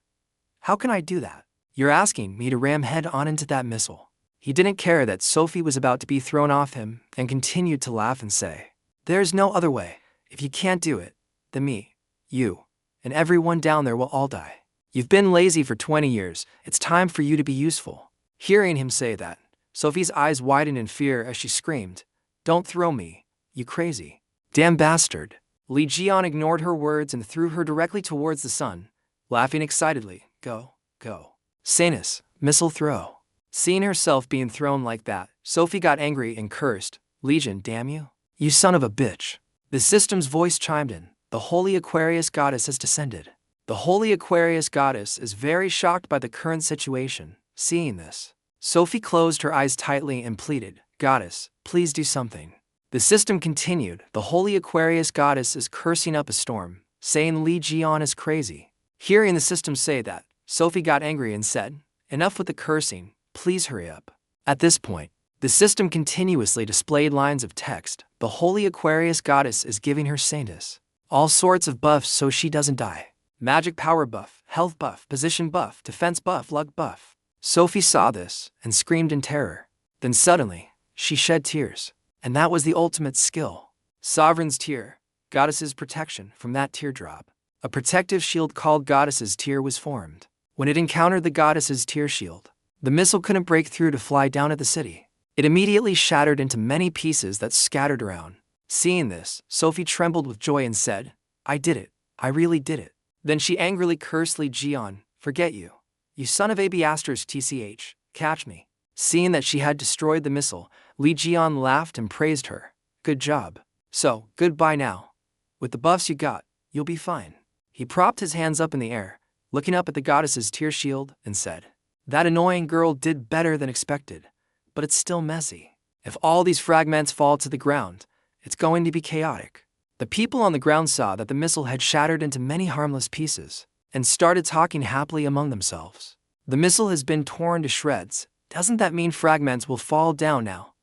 "How can I do that?" "You're asking me to ram head on into that missile." He didn't care that Sophie was about to be thrown off him and continued to laugh and say, "There's no other way. If you can't do it, then me, you, and everyone down there will all die. You've been lazy for 20 years, it's time for you to be useful." Hearing him say that, Sophie's eyes widened in fear as she screamed, "Don't throw me, you crazy, damn bastard." Li Jian ignored her words and threw her directly towards the sun, laughing excitedly, "Go, go. Sanus, missile throw." Seeing herself being thrown like that, Sophie got angry and cursed, "Liion, damn you. You son of a bitch." The system's voice chimed in, "The Holy Aquarius Goddess has descended." The Holy Aquarius Goddess is very shocked by the current situation. Seeing this, Sophie closed her eyes tightly and pleaded, "Goddess, please do something." The system continued, "The Holy Aquarius Goddess is cursing up a storm, saying Li Jian is crazy." Hearing the system say that, Sophie got angry and said, "Enough with the cursing, please hurry up." At this point, the system continuously displayed lines of text. "The Holy Aquarius Goddess is giving her saintess all sorts of buffs so she doesn't die. Magic power buff, health buff, position buff, defense buff, luck buff." Sophie saw this and screamed in terror. Then suddenly, she shed tears. And that was the ultimate skill. Sovereign's Tear, Goddess's Protection. From that teardrop, a protective shield called Goddess's Tear was formed. When it encountered the Goddess's Tear shield, the missile couldn't break through to fly down at the city. It immediately shattered into many pieces that scattered around. Seeing this, Sophie trembled with joy and said, "I did it. I really did it." Then she angrily cursed Li Jian, "Forget you. You son of a bastard, tch, catch me." Seeing that she had destroyed the missile, Li Jian laughed and praised her. "Good job. So, goodbye now. With the buffs you got, you'll be fine." He propped his hands up in the air, looking up at the Goddess's Tear shield, and said, "That annoying girl did better than expected, but it's still messy. If all these fragments fall to the ground, it's going to be chaotic." The people on the ground saw that the missile had shattered into many harmless pieces, and started talking happily among themselves. "The missile has been torn to shreds. Doesn't that mean fragments will fall down now?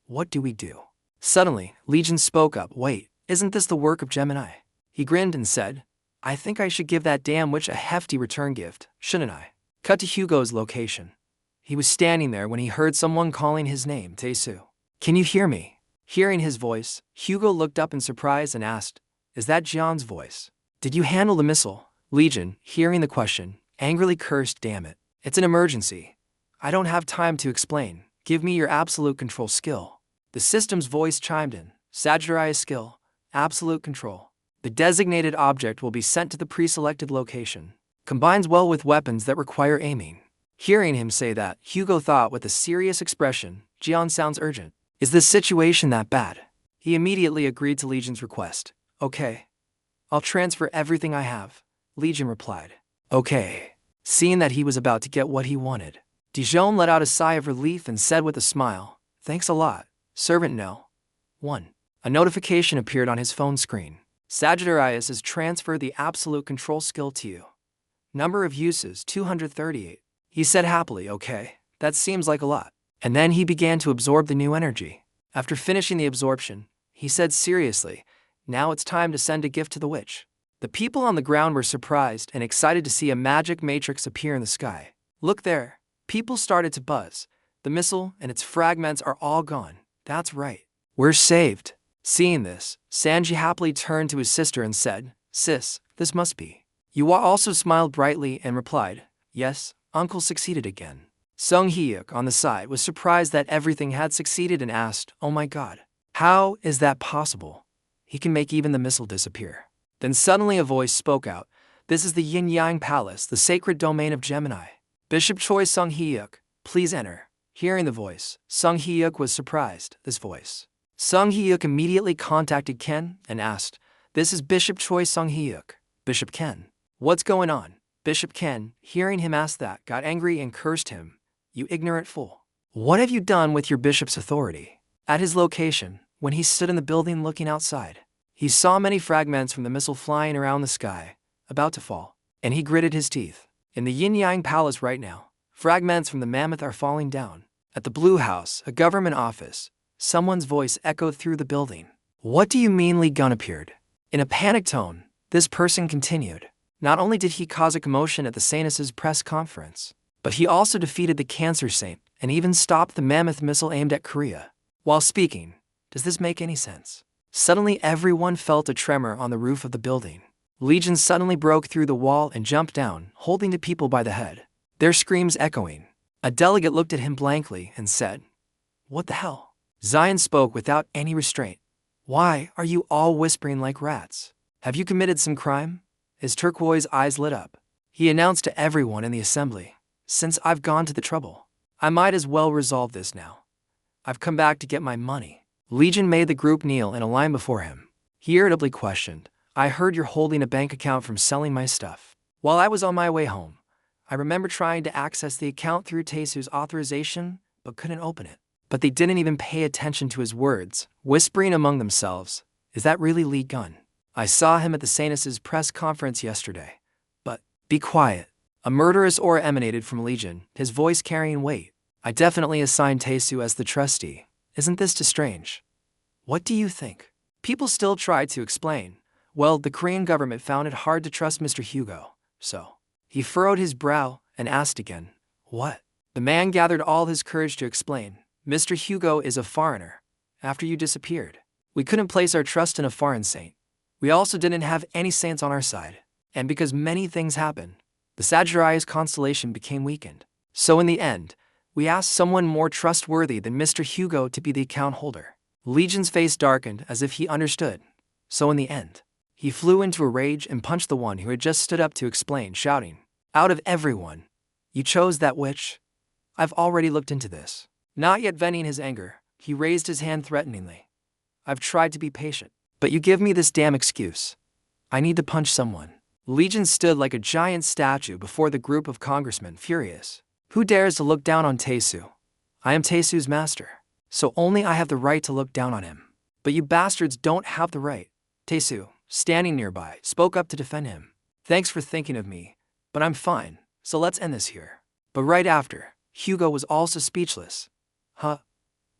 What do we do?" Suddenly, Liion spoke up, "Wait, isn't this the work of Gemini?" He grinned and said, "I think I should give that damn witch a hefty return gift, shouldn't I?" Cut to Hugo's location. He was standing there when he heard someone calling his name, Taesu. "Can you hear me?" Hearing his voice, Hugo looked up in surprise and asked, "Is that Jian's voice? Did you handle the missile?" Liion, hearing the question, angrily cursed, "Damn it. It's an emergency. I don't have time to explain. Give me your absolute control skill." The system's voice chimed in, "Sagittarius skill, absolute control. The designated object will be sent to the pre-selected location. Combines well with weapons that require aiming." Hearing him say that, Hugo thought with a serious expression, "Jian sounds urgent. Is this situation that bad?" He immediately agreed to Legion's request. "Okay. I'll transfer everything I have," Liion replied. "Okay." Seeing that he was about to get what he wanted, Dijon let out a sigh of relief and said with a smile, "Thanks a lot, servant no." 1. A notification appeared on his phone screen. "Sagittarius has transferred the absolute control skill to you. Number of uses 238. He said happily, "Okay, that seems like a lot." And then he began to absorb the new energy. After finishing the absorption, he said seriously, "Now it's time to send a gift to the witch." The people on the ground were surprised and excited to see a magic matrix appear in the sky. "Look there." People started to buzz. "The missile and its fragments are all gone. That's right. We're saved." Seeing this, Sanji happily turned to his sister and said, "Sis, this must be." Yua also smiled brightly and replied, "Yes, Uncle succeeded again." Sung Hyuk on the side was surprised that everything had succeeded and asked, "Oh my god. How is that possible? He can make even the missile disappear." Then suddenly a voice spoke out. "This is the Yin-Yang Palace, the sacred domain of Gemini. Bishop Choi Sung Hyuk, please enter." Hearing the voice, Sung Hyuk was surprised. This voice. Sung Hyuk immediately contacted Ken and asked, "This is Bishop Choi Sung Hyuk. Bishop Ken. What's going on?" Bishop Ken, hearing him ask that, got angry and cursed him. "You ignorant fool. What have you done with your bishop's authority?" At his location, when he stood in the building looking outside, he saw many fragments from the missile flying around the sky, about to fall, and he gritted his teeth. In the Yin-Yang Palace right now, fragments from the mammoth are falling down. At the Blue House, a government office, someone's voice echoed through the building. "What do you mean Lee Gun appeared?" In a panicked tone, this person continued. Not only did he cause a commotion at the Saintess's press conference, but he also defeated the Cancer Saint and even stopped the mammoth missile aimed at Korea. While speaking, does this make any sense? Suddenly everyone felt a tremor on the roof of the building. Liion suddenly broke through the wall and jumped down, holding the people by the head, their screams echoing. A delegate looked at him blankly and said, "What the hell?" Zion spoke without any restraint. "Why are you all whispering like rats? Have you committed some crime?" His turquoise eyes lit up. He announced to everyone in the assembly, "Since I've gone to the trouble, I might as well resolve this now. I've come back to get my money." Liion made the group kneel in a line before him. He irritably questioned, "I heard you're holding a bank account from selling my stuff. While I was on my way home, I remember trying to access the account through Taesu's authorization, but couldn't open it." But they didn't even pay attention to his words, whispering among themselves, "Is that really Lee Gun? I saw him at the Saintess's press conference yesterday." But, "Be quiet." A murderous aura emanated from Liion, his voice carrying weight. "I definitely assigned Taesu as the trustee. Isn't this too strange? What do you think?" People still tried to explain. Well, the Korean government found it hard to trust Mr. Hugo, so. He furrowed his brow and asked again, "What?" The man gathered all his courage to explain. "Mr. Hugo is a foreigner. After you disappeared, we couldn't place our trust in a foreign saint. We also didn't have any saints on our side. And because many things happened, the Sagittarius constellation became weakened. So in the end, we asked someone more trustworthy than Mr. Hugo to be the account holder." Legion's face darkened as if he understood. So in the end, he flew into a rage and punched the one who had just stood up to explain, shouting, "Out of everyone, you chose that witch? I've already looked into this." Not yet venting his anger, he raised his hand threateningly. "I've tried to be patient, but you give me this damn excuse. I need to punch someone." Liion stood like a giant statue before the group of congressmen, furious. "Who dares to look down on Taesu? I am Taesu's master, so only I have the right to look down on him. But you bastards don't have the right." Taesu, standing nearby, spoke up to defend him. "Thanks for thinking of me, but I'm fine, so let's end this here." But right after, Hugo was also speechless. "Huh?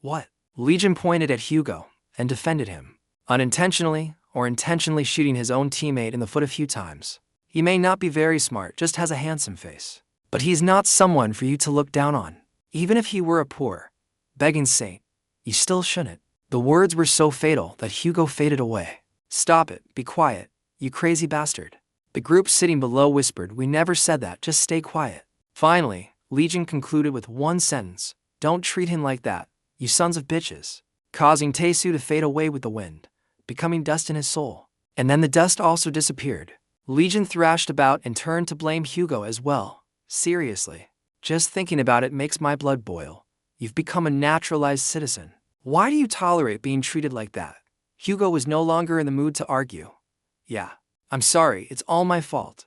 What?" Liion pointed at Hugo and defended him, unintentionally or intentionally shooting his own teammate in the foot a few times. "He may not be very smart, just has a handsome face. But he's not someone for you to look down on. Even if he were a poor, begging saint, you still shouldn't." The words were so fatal that Hugo faded away. "Stop it, be quiet, you crazy bastard." The group sitting below whispered, "We never said that, just stay quiet." Finally, Liion concluded with one sentence, "Don't treat him like that, you sons of bitches," causing Taesu to fade away with the wind, becoming dust in his soul. And then the dust also disappeared. Liion thrashed about and turned to blame Hugo as well. "Seriously, just thinking about it makes my blood boil. You've become a naturalized citizen. Why do you tolerate being treated like that?" Hugo was no longer in the mood to argue. "Yeah, I'm sorry, it's all my fault."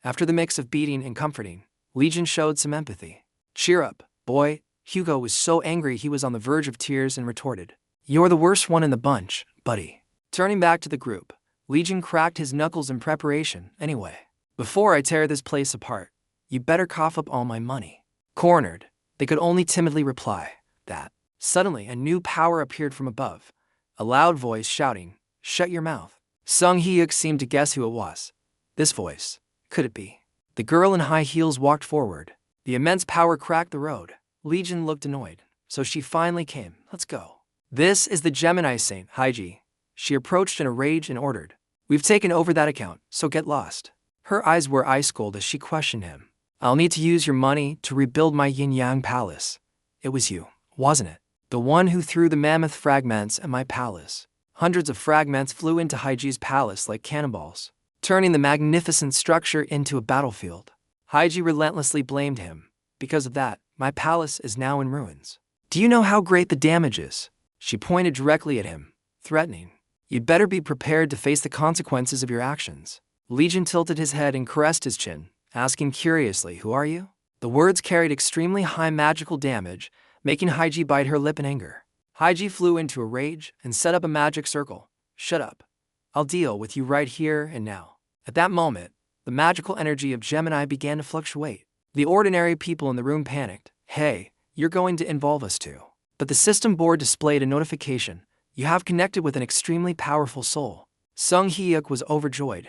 After the mix of beating and comforting, Liion showed some empathy. "Cheer up, boy." Hugo was so angry he was on the verge of tears and retorted, "You're the worst one in the bunch, buddy." Turning back to the group, Liion cracked his knuckles in preparation. "Anyway, before I tear this place apart, you better cough up all my money." Cornered, they could only timidly reply, "That." Suddenly, a new power appeared from above, a loud voice shouting, "Shut your mouth." Sung Hyuk seemed to guess who it was. This voice, could it be? The girl in high heels walked forward. The immense power cracked the road. Liion looked annoyed, so she finally came. "Let's go." "This is the Gemini Saint, Haiji." She approached in a rage and ordered, "We've taken over that account, so get lost." Her eyes were ice cold as she questioned him. I'll need to use your money to rebuild my yin-yang palace. It was you, wasn't it? The one who threw the mammoth fragments at my palace. Hundreds of fragments flew into Haiji's palace like cannonballs, turning the magnificent structure into a battlefield. Haiji relentlessly blamed him. Because of that, my palace is now in ruins. Do you know how great the damage is? She pointed directly at him, threatening. You'd better be prepared to face the consequences of your actions. Liion tilted his head and caressed his chin, asking curiously, who are you? The words carried extremely high magical damage, making Haiji bite her lip in anger. Haiji flew into a rage and set up a magic circle. Shut up. I'll deal with you right here and now. At that moment, the magical energy of Gemini began to fluctuate. The ordinary people in the room panicked. Hey, you're going to involve us too. But the system board displayed a notification. You have connected with an extremely powerful soul. Sung Hyuk was overjoyed.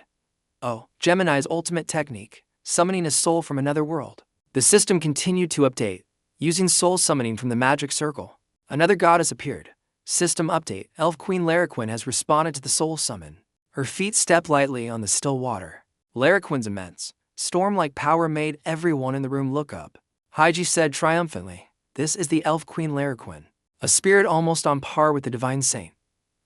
Oh, Gemini's ultimate technique, summoning a soul from another world. The system continued to update, using soul summoning from the magic circle. Another goddess appeared. System update, Elf Queen Laraquin has responded to the soul summon. Her feet step lightly on the still water. Laraquin's immense, storm-like power made everyone in the room look up. Haiji said triumphantly, this is the Elf Queen Laraquin, a spirit almost on par with the Divine Saint.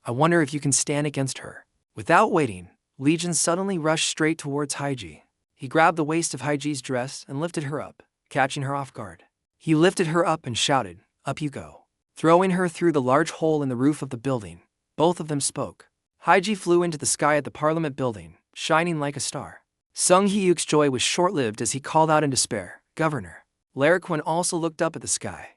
I wonder if you can stand against her. Without waiting, Liion suddenly rushed straight towards Haiji. He grabbed the waist of Haiji's dress and lifted her up, catching her off guard. He lifted her up and shouted, up you go, throwing her through the large hole in the roof of the building. Both of them spoke. Haiji flew into the sky at the Parliament building, shining like a star. Sung Hyuk's joy was short-lived as he called out in despair, Governor. Laraquin also looked up at the sky.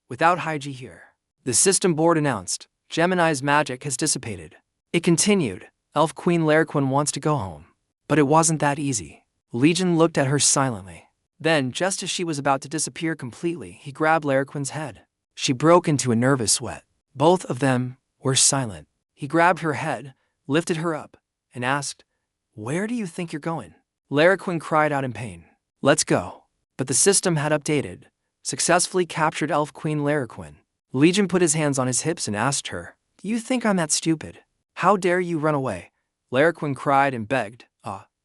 Without Haiji here, the system board announced, Gemini's magic has dissipated. It continued, Elf Queen Laraquin wants to go home. But it wasn't that easy. Liion looked at her silently. Then, just as she was about to disappear completely, he grabbed Laraquin's head. She broke into a nervous sweat. Both of them were silent. He grabbed her head, lifted her up, and asked, where do you think you're going? Laraquin cried out in pain. Let's go. But the system had updated, successfully captured Elf Queen Laraquin. Liion put his hands on his hips and asked her, do you think I'm that stupid? How dare you run away? Laraquin cried and begged,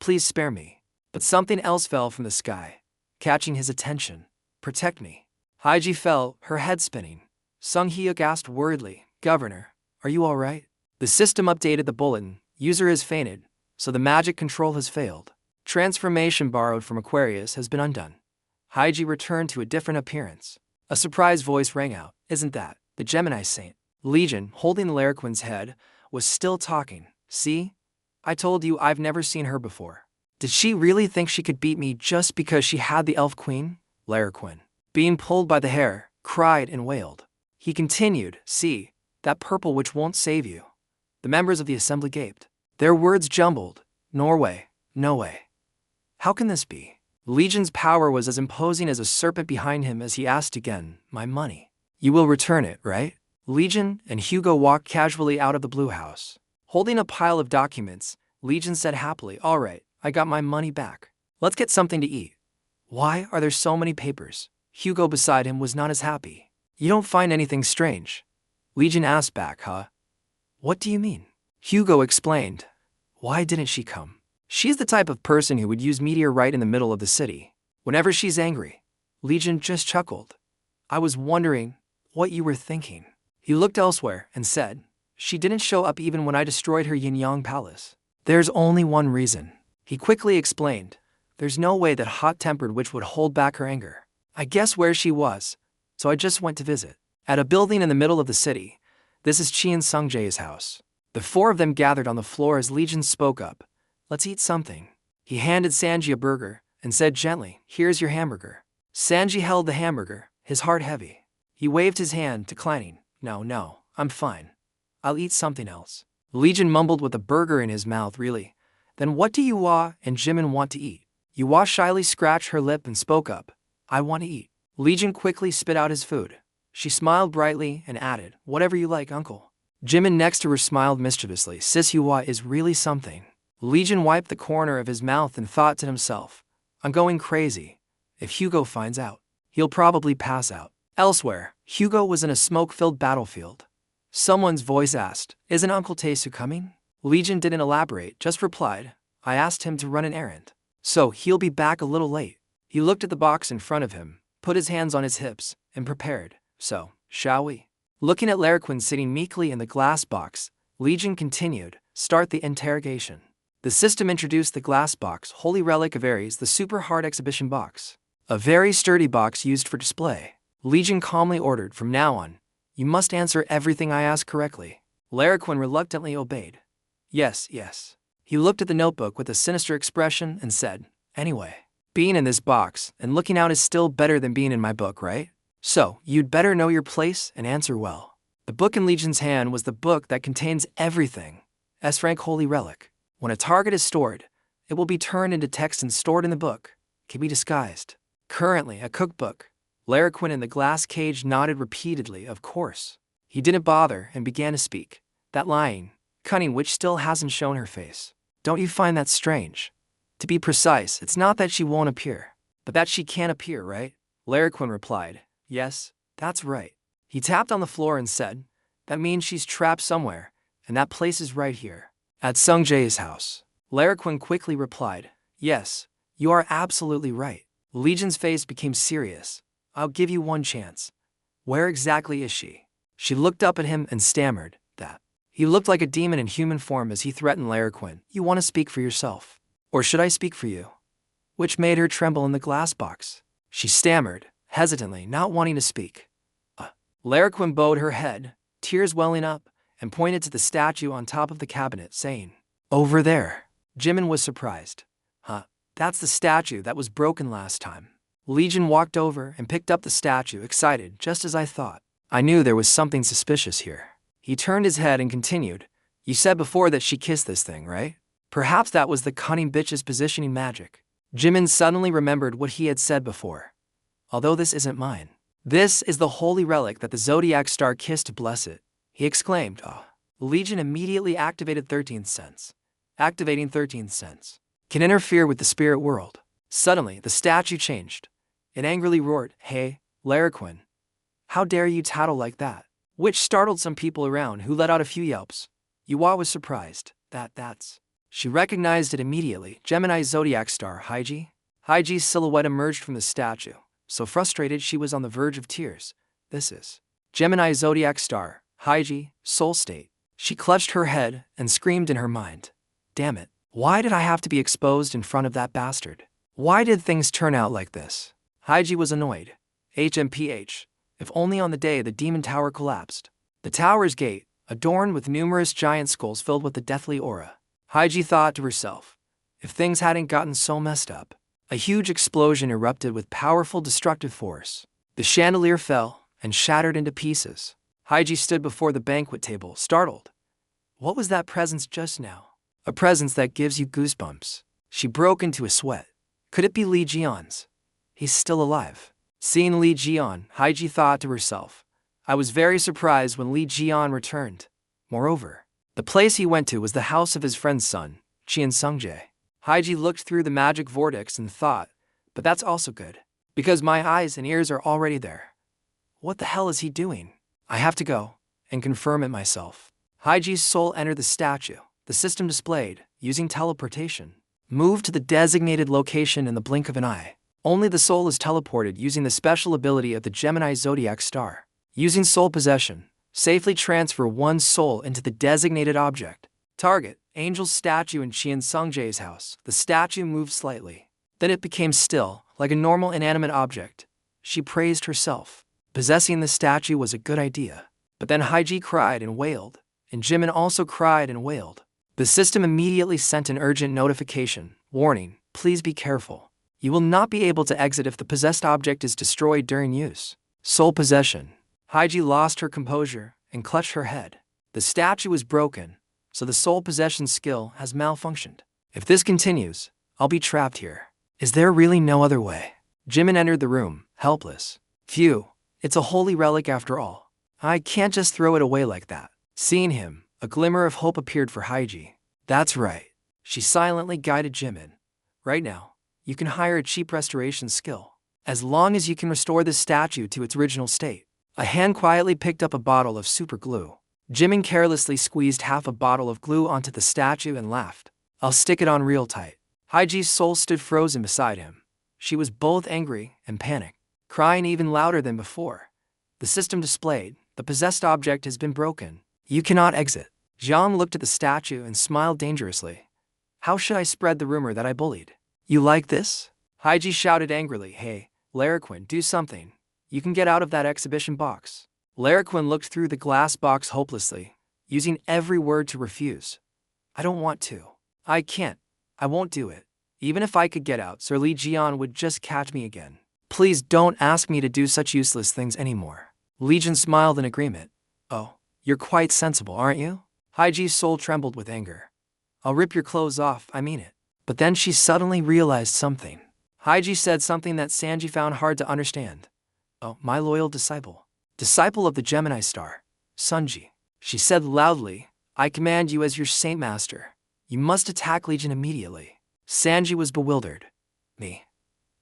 please spare me. But something else fell from the sky, catching his attention. Protect me. Haiji fell, her head spinning. Sung Hyuk asked worriedly, Governor, are you all right? The system updated the bulletin. User has fainted, so the magic control has failed. Transformation borrowed from Aquarius has been undone. Haiji returned to a different appearance. A surprised voice rang out. Isn't that the Gemini Saint? Liion, holding Laraquin's head, was still talking. See? I told you I've never seen her before. Did she really think she could beat me just because she had the Elf Queen? Laraquin, being pulled by the hair, cried and wailed. He continued, see, that purple witch won't save you. The members of the assembly gaped. Their words jumbled. Norway, no way. How can this be? Legion's power was as imposing as a serpent behind him as he asked again, my money. You will return it, right? Liion and Hugo walked casually out of the Blue House. Holding a pile of documents, Liion said happily, all right, I got my money back. Let's get something to eat. Why are there so many papers? Hugo beside him was not as happy. You don't find anything strange? Liion asked back, huh? What do you mean? Hugo explained. Why didn't she come? She's the type of person who would use meteor right in the middle of the city. Whenever she's angry. Liion just chuckled. I was wondering what you were thinking. He looked elsewhere and said, she didn't show up even when I destroyed her yin-yang palace. There's only one reason. He quickly explained. There's no way that hot-tempered witch would hold back her anger. I guessed where she was, so I just went to visit. At a building in the middle of the city. This is Chi and Sungjae's house. The four of them gathered on the floor as Liion spoke up. Let's eat something. He handed Sanji a burger and said gently, here's your hamburger. Sanji held the hamburger, his heart heavy. He waved his hand, declining. No, I'm fine. I'll eat something else. Liion mumbled with the burger in his mouth, really. Then what do Yuhua and Jimin want to eat? Yuhua shyly scratched her lip and spoke up. I want to eat. Liion quickly spit out his food. She smiled brightly and added, whatever you like, uncle. Jimin next to her smiled mischievously. Sis Yuhua is really something. Liion wiped the corner of his mouth and thought to himself, I'm going crazy. If Hugo finds out, he'll probably pass out. Elsewhere, Hugo was in a smoke-filled battlefield. Someone's voice asked, isn't Uncle Taesu coming? Liion didn't elaborate, just replied, I asked him to run an errand. So he'll be back a little late. He looked at the box in front of him, put his hands on his hips, and prepared. So, shall we? Looking at Liion sitting meekly in the glass box, Liion continued, start the interrogation. The system introduced the glass box, holy relic of Aries, the super hard exhibition box. A very sturdy box used for display. Liion calmly ordered, from now on, you must answer everything I ask correctly. Liion reluctantly obeyed. Yes, yes. He looked at the notebook with a sinister expression and said, anyway, being in this box and looking out is still better than being in my book, right? So, you'd better know your place and answer well. The book in Lion's hand was the book that contains everything. S-rank holy relic. When a target is stored, it will be turned into text and stored in the book. It can be disguised. Currently, a cookbook. Liion in the glass cage nodded repeatedly, of course. He didn't bother and began to speak. That lying, cunning witch still hasn't shown her face. Don't you find that strange? To be precise, it's not that she won't appear, but that she can't appear, right? Liion replied, yes, that's right. He tapped on the floor and said, that means she's trapped somewhere, and that place is right here. At Sanji's house. Liion quickly replied, yes, you are absolutely right. Lion's face became serious. I'll give you one chance. Where exactly is she? She looked up at him and stammered, that. He looked like a demon in human form as he threatened Liion. You want to speak for yourself? Or should I speak for you? Which made her tremble in the glass box. She stammered, hesitantly, not wanting to speak. Liion bowed her head, tears welling up, and pointed to the statue on top of the cabinet, saying, over there. Jimin was surprised. That's the statue that was broken last time. Liion walked over and picked up the statue, excited, just as I thought. I knew there was something suspicious here. He turned his head and continued, you said before that she kissed this thing, right? Perhaps that was the cunning bitch's positioning magic. Jimin suddenly remembered what he had said before. Although this isn't mine. This is the holy relic that the zodiac star kissed to bless it. He exclaimed, Liion immediately activated 13th sense. Activating 13th sense can interfere with the spirit world. Suddenly, the statue changed. It angrily roared, hey, Liion, how dare you tattle like that? Which startled some people around who let out a few yelps. Yua was surprised. That's. She recognized it immediately. Gemini's zodiac star, Haiji. Haiji's silhouette emerged from the statue. So frustrated she was on the verge of tears. This is Gemini's zodiac star, Haiji, soul state. She clutched her head and screamed in her mind. Damn it. Why did I have to be exposed in front of that bastard? Why did things turn out like this? Haiji was annoyed. HMPH. If only on the day the demon tower collapsed. The tower's gate, adorned with numerous giant skulls filled with the deathly aura. Haiji thought to herself, if things hadn't gotten so messed up. A huge explosion erupted with powerful destructive force. The chandelier fell and shattered into pieces. Haiji stood before the banquet table, startled. What was that presence just now? A presence that gives you goosebumps. She broke into a sweat. Could it be Liion's? He's still alive. Seeing Liion, Haiji thought to herself, I was very surprised when Liion returned. Moreover, the place he went to was the house of his friend's son, Qian Sungjae. Haiji looked through the magic vortex and thought, but that's also good, because my eyes and ears are already there. What the hell is he doing? I have to go and confirm it myself. Haiji's soul entered the statue. The system displayed, using teleportation, moved to the designated location in the blink of an eye. Only the soul is teleported using the special ability of the Gemini zodiac star. Using soul possession, safely transfer one's soul into the designated object. Target, Angel's statue in Qian Sungjae's house. The statue moved slightly. Then it became still, like a normal inanimate object. She praised herself. Possessing the statue was a good idea. But then Haiji cried and wailed, and Jimin also cried and wailed. The system immediately sent an urgent notification. Warning, please be careful. You will not be able to exit if the possessed object is destroyed during use. Soul possession. Haiji lost her composure and clutched her head. The statue was broken, so the soul possession skill has malfunctioned. If this continues, I'll be trapped here. Is there really no other way? Jimin entered the room, helpless. Phew, it's a holy relic after all. I can't just throw it away like that. Seeing him, a glimmer of hope appeared for Haiji. That's right. She silently guided Jimin. Right now, you can hire a cheap restoration skill. As long as you can restore this statue to its original state. A hand quietly picked up a bottle of super glue. Jimin carelessly squeezed half a bottle of glue onto the statue and laughed. I'll stick it on real tight. Haiji's soul stood frozen beside him. She was both angry and panicked, crying even louder than before. The system displayed, "The possessed object has been broken. You cannot exit." Jiang looked at the statue and smiled dangerously. "How should I spread the rumor that I bullied? You like this?" Haiji shouted angrily, "Hey, Liion, do something. You can get out of that exhibition box." Liion looked through the glass box hopelessly, using every word to refuse. "I don't want to. I can't. I won't do it. Even if I could get out, Sir Li Jian would just catch me again. Please don't ask me to do such useless things anymore." Liion smiled in agreement. "Oh, you're quite sensible, aren't you?" Haiji's soul trembled with anger. "I'll rip your clothes off, I mean it." But then she suddenly realized something. Haiji said something that Sanji found hard to understand. "Oh, my loyal disciple. Disciple of the Gemini star. Sanji." She said loudly, "I command you as your saint master. You must attack Liion immediately." Sanji was bewildered. "Me?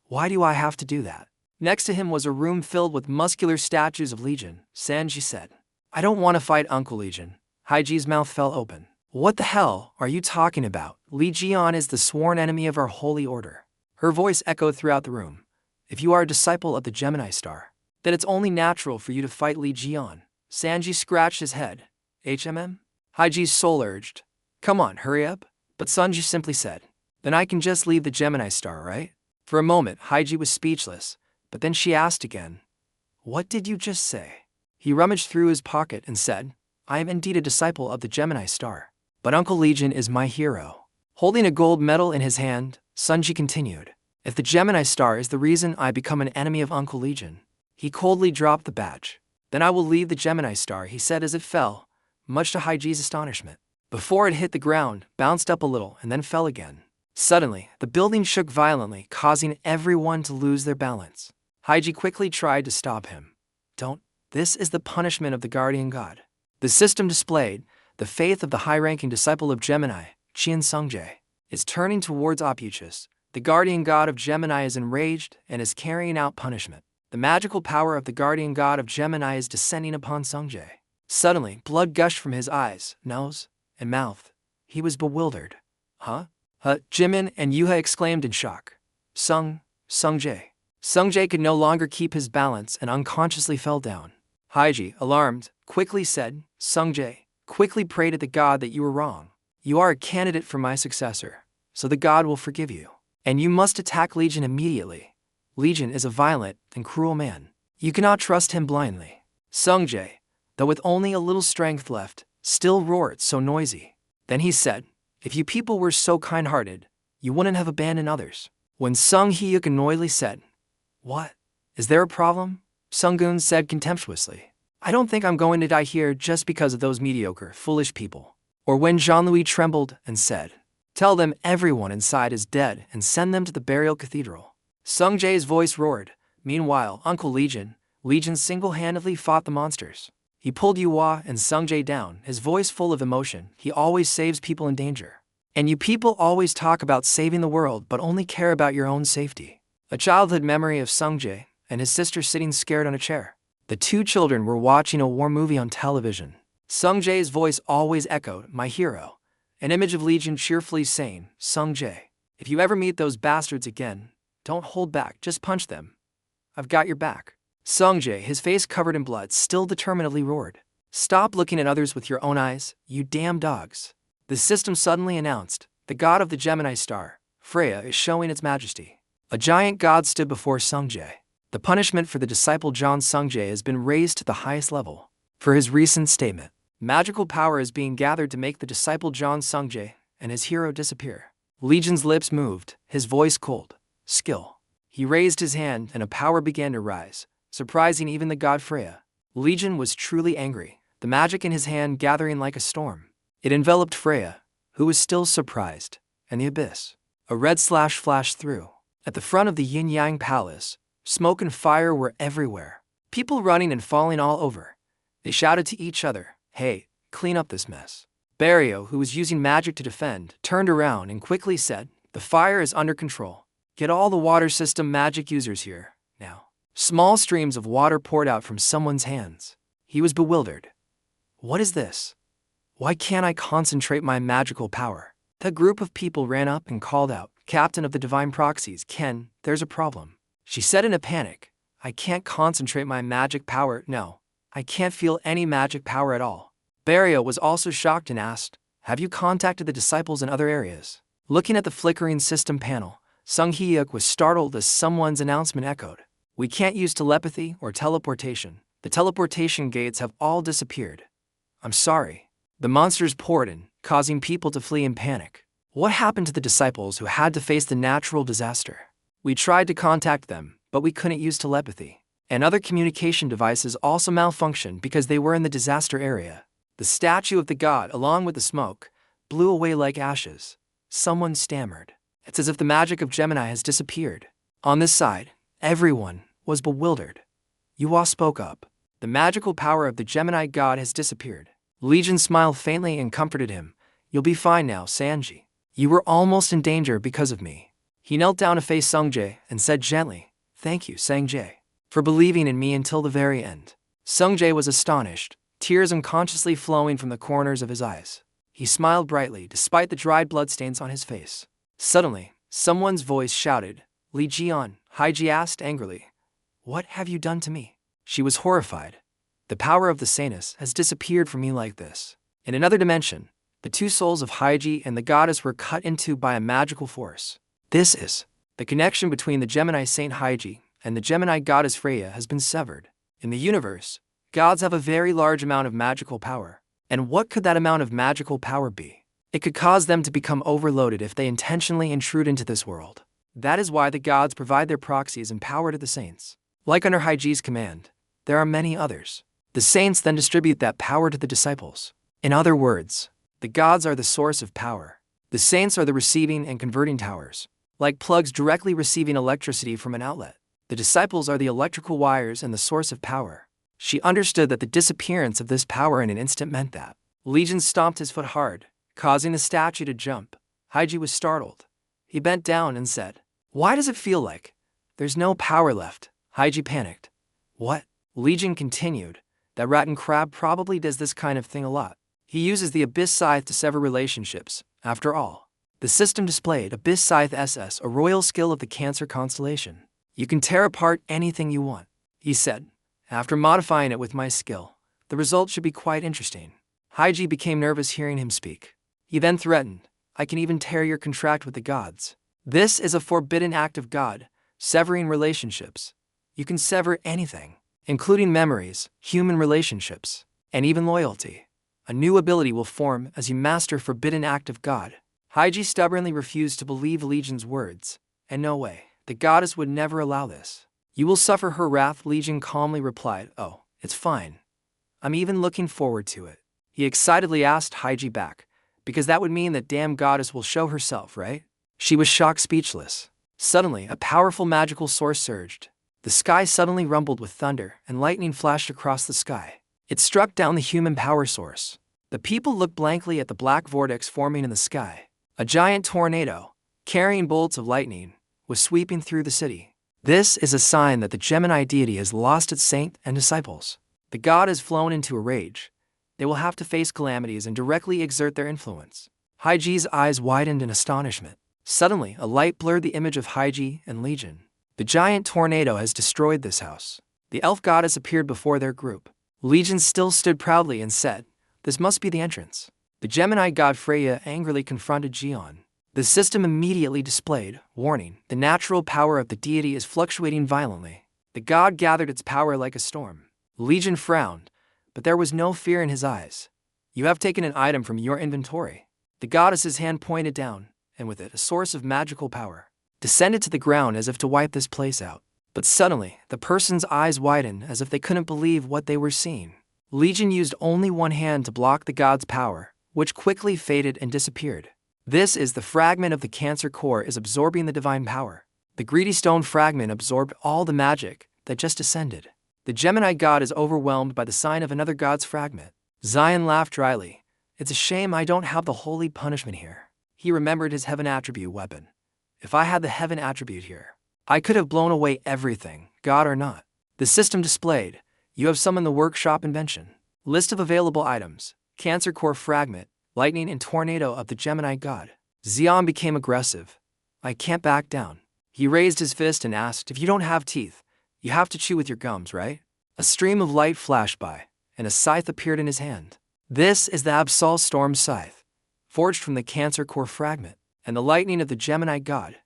Why do I have to do that?" Next to him was a room filled with muscular statues of Liion. Sanji said, "I don't want to fight Uncle Liion." Haiji's mouth fell open. "What the hell are you talking about? Li Jian is the sworn enemy of our holy order." Her voice echoed throughout the room. "If you are a disciple of the Gemini star, then it's only natural for you to fight Li Jian." Sanji scratched his head. Haiji's soul urged, "Come on, hurry up." But Sanji simply said, "Then I can just leave the Gemini star, right?" For a moment, Haiji was speechless, but then she asked again, "What did you just say?" He rummaged through his pocket and said, "I am indeed a disciple of the Gemini star, but Uncle Liion is my hero." Holding a gold medal in his hand, Sanji continued, "If the Gemini star is the reason I become an enemy of Uncle Liion," he coldly dropped the badge. "Then I will leave the Gemini star," he said as it fell, much to Haiji's astonishment. Before it hit the ground, bounced up a little and then fell again. Suddenly, the building shook violently, causing everyone to lose their balance. Haiji quickly tried to stop him. "Don't. This is the punishment of the guardian god." The system displayed, "The faith of the high-ranking disciple of Gemini, Qian Sungjae, is turning towards Opuchus. The guardian god of Gemini is enraged and is carrying out punishment. The magical power of the guardian god of Gemini is descending upon Sungjae." Suddenly, blood gushed from his eyes, nose, and mouth. He was bewildered. Huh? Jimin and Yuha exclaimed in shock. Sungjae. Sungjae could no longer keep his balance and unconsciously fell down. Haiji, alarmed, quickly said, "Sungjae, quickly pray to the god that you were wrong. You are a candidate for my successor, so the god will forgive you. And you must attack Liion immediately. Liion is a violent and cruel man. You cannot trust him blindly." Sungjae, though with only a little strength left, still roared so noisy. Then he said, "If you people were so kind-hearted, you wouldn't have abandoned others." When Sung Hyuk annoyedly said, "What? Is there a problem?" Sunggun said contemptuously, "I don't think I'm going to die here just because of those mediocre, foolish people." Or when Jean-Louis trembled and said, "Tell them everyone inside is dead and send them to the burial cathedral." Sungjae's voice roared. Meanwhile, Uncle Liion single-handedly fought the monsters. He pulled Yuhua and Sungjae down, his voice full of emotion. "He always saves people in danger. And you people always talk about saving the world but only care about your own safety." A childhood memory of Sungjae and his sister sitting scared on a chair. The two children were watching a war movie on television. Sungjae's voice always echoed, "My hero." An image of Liion cheerfully saying, "Sungjae, if you ever meet those bastards again, don't hold back, just punch them. I've got your back." Sungjae, his face covered in blood, still determinedly roared, "Stop looking at others with your own eyes, you damn dogs." The system suddenly announced, "The god of the Gemini star, Freya, is showing its majesty." A giant god stood before Sungjae. The punishment for the disciple John Sungjae has been raised to the highest level. For his recent statement, magical power is being gathered to make the disciple John Sungjae and his hero disappear. Legion's lips moved, his voice cold. Skill. He raised his hand and a power began to rise, surprising even the god Freya. Liion was truly angry, the magic in his hand gathering like a storm. It enveloped Freya, who was still surprised, and the abyss. A red slash flashed through. At the front of the yin-yang palace, smoke and fire were everywhere. People running and falling all over. They shouted to each other, "Hey, clean up this mess." Barrio, who was using magic to defend, turned around and quickly said, "The fire is under control. Get all the water system magic users here, now." Small streams of water poured out from someone's hands. He was bewildered. What is this? Why can't I concentrate my magical power? The group of people ran up and called out, captain of the divine proxies. Ken, there's a problem, she said in a panic. I can't concentrate my magic power. No, I can't feel any magic power at all. Beria was also shocked and asked, have you contacted the disciples in other areas? Looking at the flickering system panel, Sung Hyuk was startled as someone's announcement echoed. We can't use telepathy or teleportation. The teleportation gates have all disappeared. I'm sorry. The monsters poured in, causing people to flee in panic. What happened to the disciples who had to face the natural disaster? We tried to contact them, but we couldn't use telepathy. And other communication devices also malfunctioned because they were in the disaster area. The statue of the god, along with the smoke, blew away like ashes. Someone stammered. It's as if the magic of Gemini has disappeared. On this side, everyone was bewildered. Yua spoke up. The magical power of the Gemini god has disappeared. Liion smiled faintly and comforted him. You'll be fine now, Sanji. You were almost in danger because of me. He knelt down to face Sungjae and said gently, thank you, Sangjae, for believing in me until the very end. Sungjae was astonished, tears unconsciously flowing from the corners of his eyes. He smiled brightly despite the dried bloodstains on his face. Suddenly, someone's voice shouted, Liion. Haiji asked angrily, what have you done to me? She was horrified. The power of the Sanus has disappeared from me like this. In another dimension, the two souls of Haiji and the goddess were cut into by a magical force. This is the connection between the Gemini saint Haiji and the Gemini goddess Freya has been severed. In the universe, gods have a very large amount of magical power. And what could that amount of magical power be? It could cause them to become overloaded if they intentionally intrude into this world. That is why the gods provide their proxies and power to the saints. Like under Haiji's command, there are many others. The saints then distribute that power to the disciples. In other words, the gods are the source of power. The saints are the receiving and converting towers, like plugs directly receiving electricity from an outlet. The disciples are the electrical wires and the source of power. She understood that the disappearance of this power in an instant meant that. Liion stomped his foot hard, causing the statue to jump. Haiji was startled. He bent down and said, why does it feel like there's no power left? Haiji panicked. What? Liion continued. That rat and crab probably does this kind of thing a lot. He uses the Abyss Scythe to sever relationships. After all, the system displayed Abyss Scythe SS, a royal skill of the Cancer constellation. You can tear apart anything you want, he said. After modifying it with my skill, the result should be quite interesting. Haiji became nervous hearing him speak. He then threatened, I can even tear your contract with the gods. This is a forbidden act of God, severing relationships. You can sever anything, including memories, human relationships, and even loyalty. A new ability will form as you master forbidden act of God. Haiji stubbornly refused to believe Legion's words. And no way, the goddess would never allow this. You will suffer her wrath, Liion calmly replied. Oh, it's fine. I'm even looking forward to it. He excitedly asked Haiji back, because that would mean that damn goddess will show herself, right? She was shocked speechless. Suddenly, a powerful magical source surged. The sky suddenly rumbled with thunder, and lightning flashed across the sky. It struck down the human power source. The people looked blankly at the black vortex forming in the sky. A giant tornado, carrying bolts of lightning, was sweeping through the city. This is a sign that the Gemini deity has lost its saint and disciples. The god has flown into a rage. They will have to face calamities and directly exert their influence. Haiji's eyes widened in astonishment. Suddenly, a light blurred the image of Haiji and Liion. The giant tornado has destroyed this house. The elf goddess appeared before their group. Liion still stood proudly and said, this must be the entrance. The Gemini god Freya angrily confronted Jion. The system immediately displayed, warning, the natural power of the deity is fluctuating violently. The god gathered its power like a storm. Liion frowned, but there was no fear in his eyes. You have taken an item from your inventory. The goddess's hand pointed down, and with it a source of magical power descended to the ground as if to wipe this place out. But suddenly, the person's eyes widened as if they couldn't believe what they were seeing. Liion used only one hand to block the god's power, which quickly faded and disappeared. This is the fragment of the Cancer core is absorbing the divine power. The greedy stone fragment absorbed all the magic that just descended. The Gemini god is overwhelmed by the sign of another god's fragment. Zion laughed dryly. It's a shame I don't have the holy punishment here. He remembered his heaven attribute weapon. If I had the heaven attribute here, I could have blown away everything, god or not. The system displayed, you have summoned the workshop invention. List of available items, Cancer core fragment, lightning and tornado of the Gemini god. Xian became aggressive. I can't back down. He raised his fist and asked, if you don't have teeth, you have to chew with your gums, right? A stream of light flashed by, and a scythe appeared in his hand. This is the Absol Storm Scythe, forged from the Cancer core fragment, and the lightning of the Gemini god.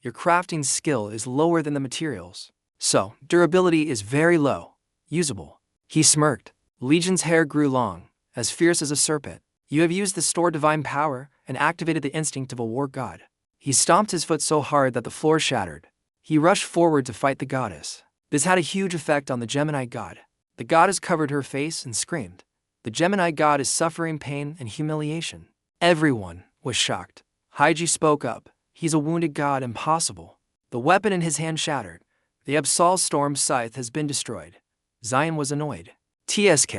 Your crafting skill is lower than the materials, so durability is very low. Usable. He smirked. Legion's hair grew long, as fierce as a serpent. You have used the stored divine power and activated the instinct of a war god. He stomped his foot so hard that the floor shattered. He rushed forward to fight the goddess. This had a huge effect on the Gemini god. The goddess covered her face and screamed. The Gemini god is suffering pain and humiliation. Everyone was shocked. Haiji spoke up. He's a wounded god, impossible. The weapon in his hand shattered. The Absol Storm Scythe has been destroyed. Zion was annoyed. TSK,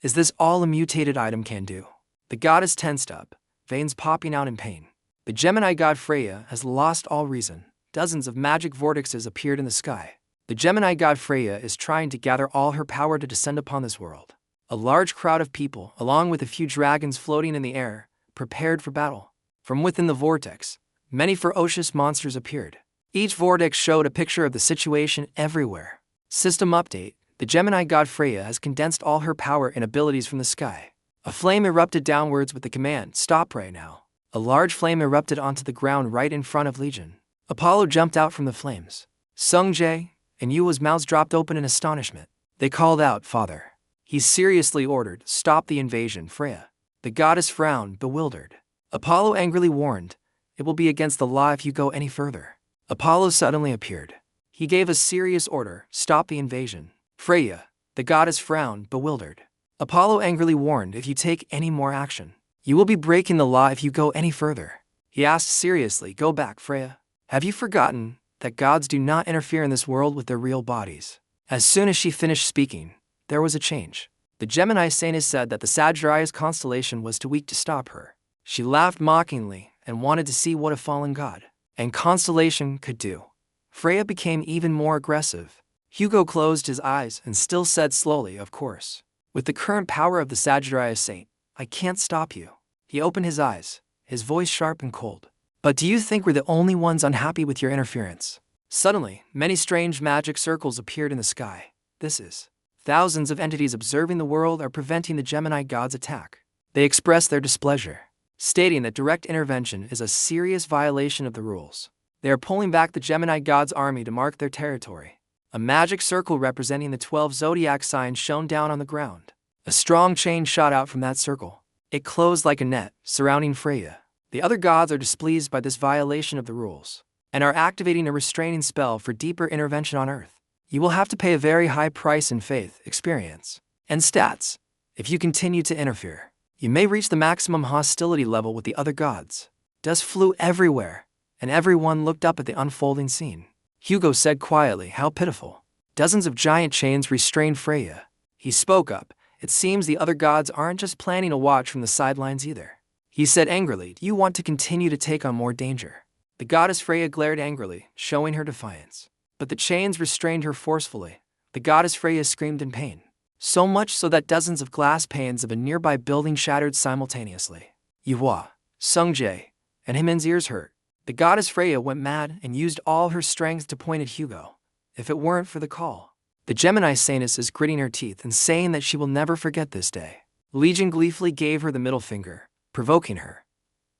is this all a mutated item can do? The goddess tensed up, veins popping out in pain. The Gemini god Freya has lost all reason. Dozens of magic vortexes appeared in the sky. The Gemini god Freya is trying to gather all her power to descend upon this world. A large crowd of people, along with a few dragons floating in the air, prepared for battle. From within the vortex, many ferocious monsters appeared. Each vortex showed a picture of the situation everywhere. System update: the Gemini god Freya has condensed all her power and abilities from the sky. A flame erupted downwards with the command, "Stop right now." A large flame erupted onto the ground right in front of Liion. Apollo jumped out from the flames. Sungjae and Yua's mouths dropped open in astonishment. They called out, "Father." He seriously ordered, "Stop the invasion, Freya." The goddess frowned, bewildered. Apollo angrily warned, "It will be against the law if you go any further." Apollo suddenly appeared. He gave a serious order, "Stop the invasion." Freya, the goddess frowned, bewildered. Apollo angrily warned, "If you take any more action, you will be breaking the law if you go any further." He asked seriously, "Go back, Freya. Have you forgotten that gods do not interfere in this world with their real bodies?" As soon as she finished speaking, there was a change. The Gemini Saintess said that the Sagittarius constellation was too weak to stop her. She laughed mockingly and wanted to see what a fallen god and constellation could do. Freya became even more aggressive. Hugo closed his eyes and still said slowly, "Of course. With the current power of the Sagittarius Saint, I can't stop you." He opened his eyes, his voice sharp and cold. "But do you think we're the only ones unhappy with your interference?" Suddenly, many strange magic circles appeared in the sky. This is thousands of entities observing the world are preventing the Gemini god's attack. They expressed their displeasure, stating that direct intervention is a serious violation of the rules. They are pulling back the Gemini god's army to mark their territory. A magic circle representing the 12 zodiac signs shone down on the ground. A strong chain shot out from that circle. It closed like a net, surrounding Freya. The other gods are displeased by this violation of the rules, and are activating a restraining spell for deeper intervention on Earth. You will have to pay a very high price in faith, experience, and stats. If you continue to interfere, you may reach the maximum hostility level with the other gods. Dust flew everywhere, and everyone looked up at the unfolding scene. Hugo said quietly, "How pitiful." Dozens of giant chains restrained Freya. He spoke up, "It seems the other gods aren't just planning a watch from the sidelines either." He said angrily, "Do you want to continue to take on more danger?" The goddess Freya glared angrily, showing her defiance. But the chains restrained her forcefully. The goddess Freya screamed in pain, so much so that dozens of glass panes of a nearby building shattered simultaneously. Yihua, Sungjae, and Himin's ears hurt. The goddess Freya went mad and used all her strength to point at Hugo. If it weren't for the call. The Gemini Saintess is gritting her teeth and saying that she will never forget this day. Liion gleefully gave her the middle finger, provoking her.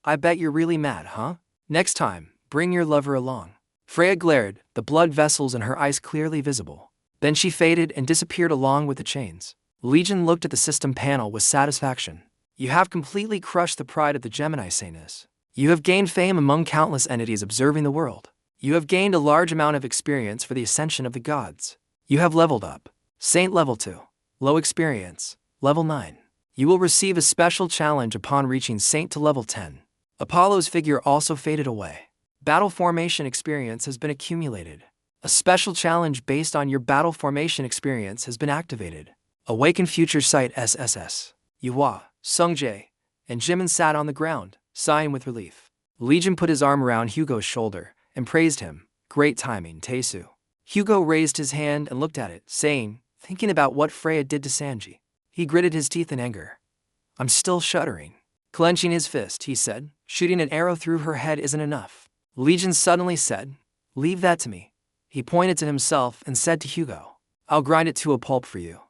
"I bet you're really mad, huh? Next time, bring your lover along." Freya glared, the blood vessels in her eyes clearly visible. Then she faded and disappeared along with the chains. Liion looked at the system panel with satisfaction. "You have completely crushed the pride of the Gemini Saintess. You have gained fame among countless entities observing the world. You have gained a large amount of experience for the ascension of the gods. You have leveled up. Saint level 2. Low experience, level 9. You will receive a special challenge upon reaching Saint to level 10. Apollo's figure also faded away. Battle formation experience has been accumulated. A special challenge based on your battle formation experience has been activated. Awaken future sight SSS. Yihua, Sungjae, and Jimin sat on the ground, sighing with relief. Liion put his arm around Hugo's shoulder and praised him. "Great timing, Taesu." Hugo raised his hand and looked at it, saying, thinking about what Freya did to Sanji. He gritted his teeth in anger. "I'm still shuddering." Clenching his fist, he said, "Shooting an arrow through her head isn't enough. Liion suddenly said, "Leave that to me." He pointed to himself and said to Hugo, "I'll grind it to a pulp for you."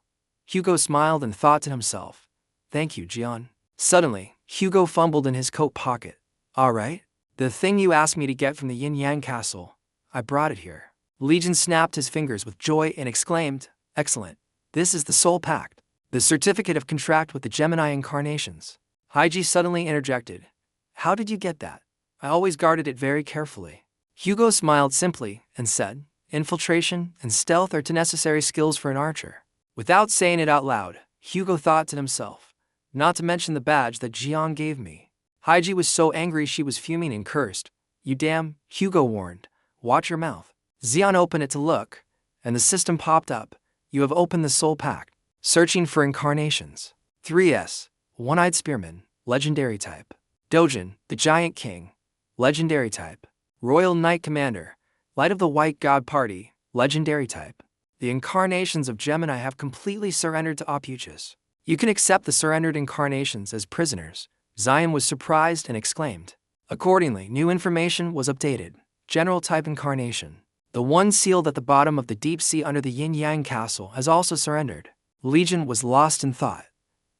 Hugo smiled and thought to himself, "Thank you, Jian." Suddenly, Hugo fumbled in his coat pocket. "All right. The thing you asked me to get from the yin-yang castle. I brought it here." Liion snapped his fingers with joy and exclaimed, "Excellent. This is the soul pact. The certificate of contract with the Gemini incarnations." Haiji suddenly interjected, "How did you get that? I always guarded it very carefully." Hugo smiled simply and said, "Infiltration and stealth are two necessary skills for an archer." Without saying it out loud, Hugo thought to himself, "Not to mention the badge that Jian gave me." Haiji was so angry she was fuming and cursed. "You damn," Hugo warned, "watch your mouth." Xian opened it to look, and the system popped up. "You have opened the soul pact. Searching for incarnations. 3S, one-eyed spearman, legendary type. Dojin, the giant king, legendary type. Royal Knight Commander, Light of the White God Party, legendary type. The incarnations of Gemini have completely surrendered to opuchus. You can accept the surrendered incarnations as prisoners." Xian was surprised and exclaimed. Accordingly, new information was updated. General type incarnation. The one sealed at the bottom of the deep sea under the yin-yang castle has also surrendered. Liion was lost in thought.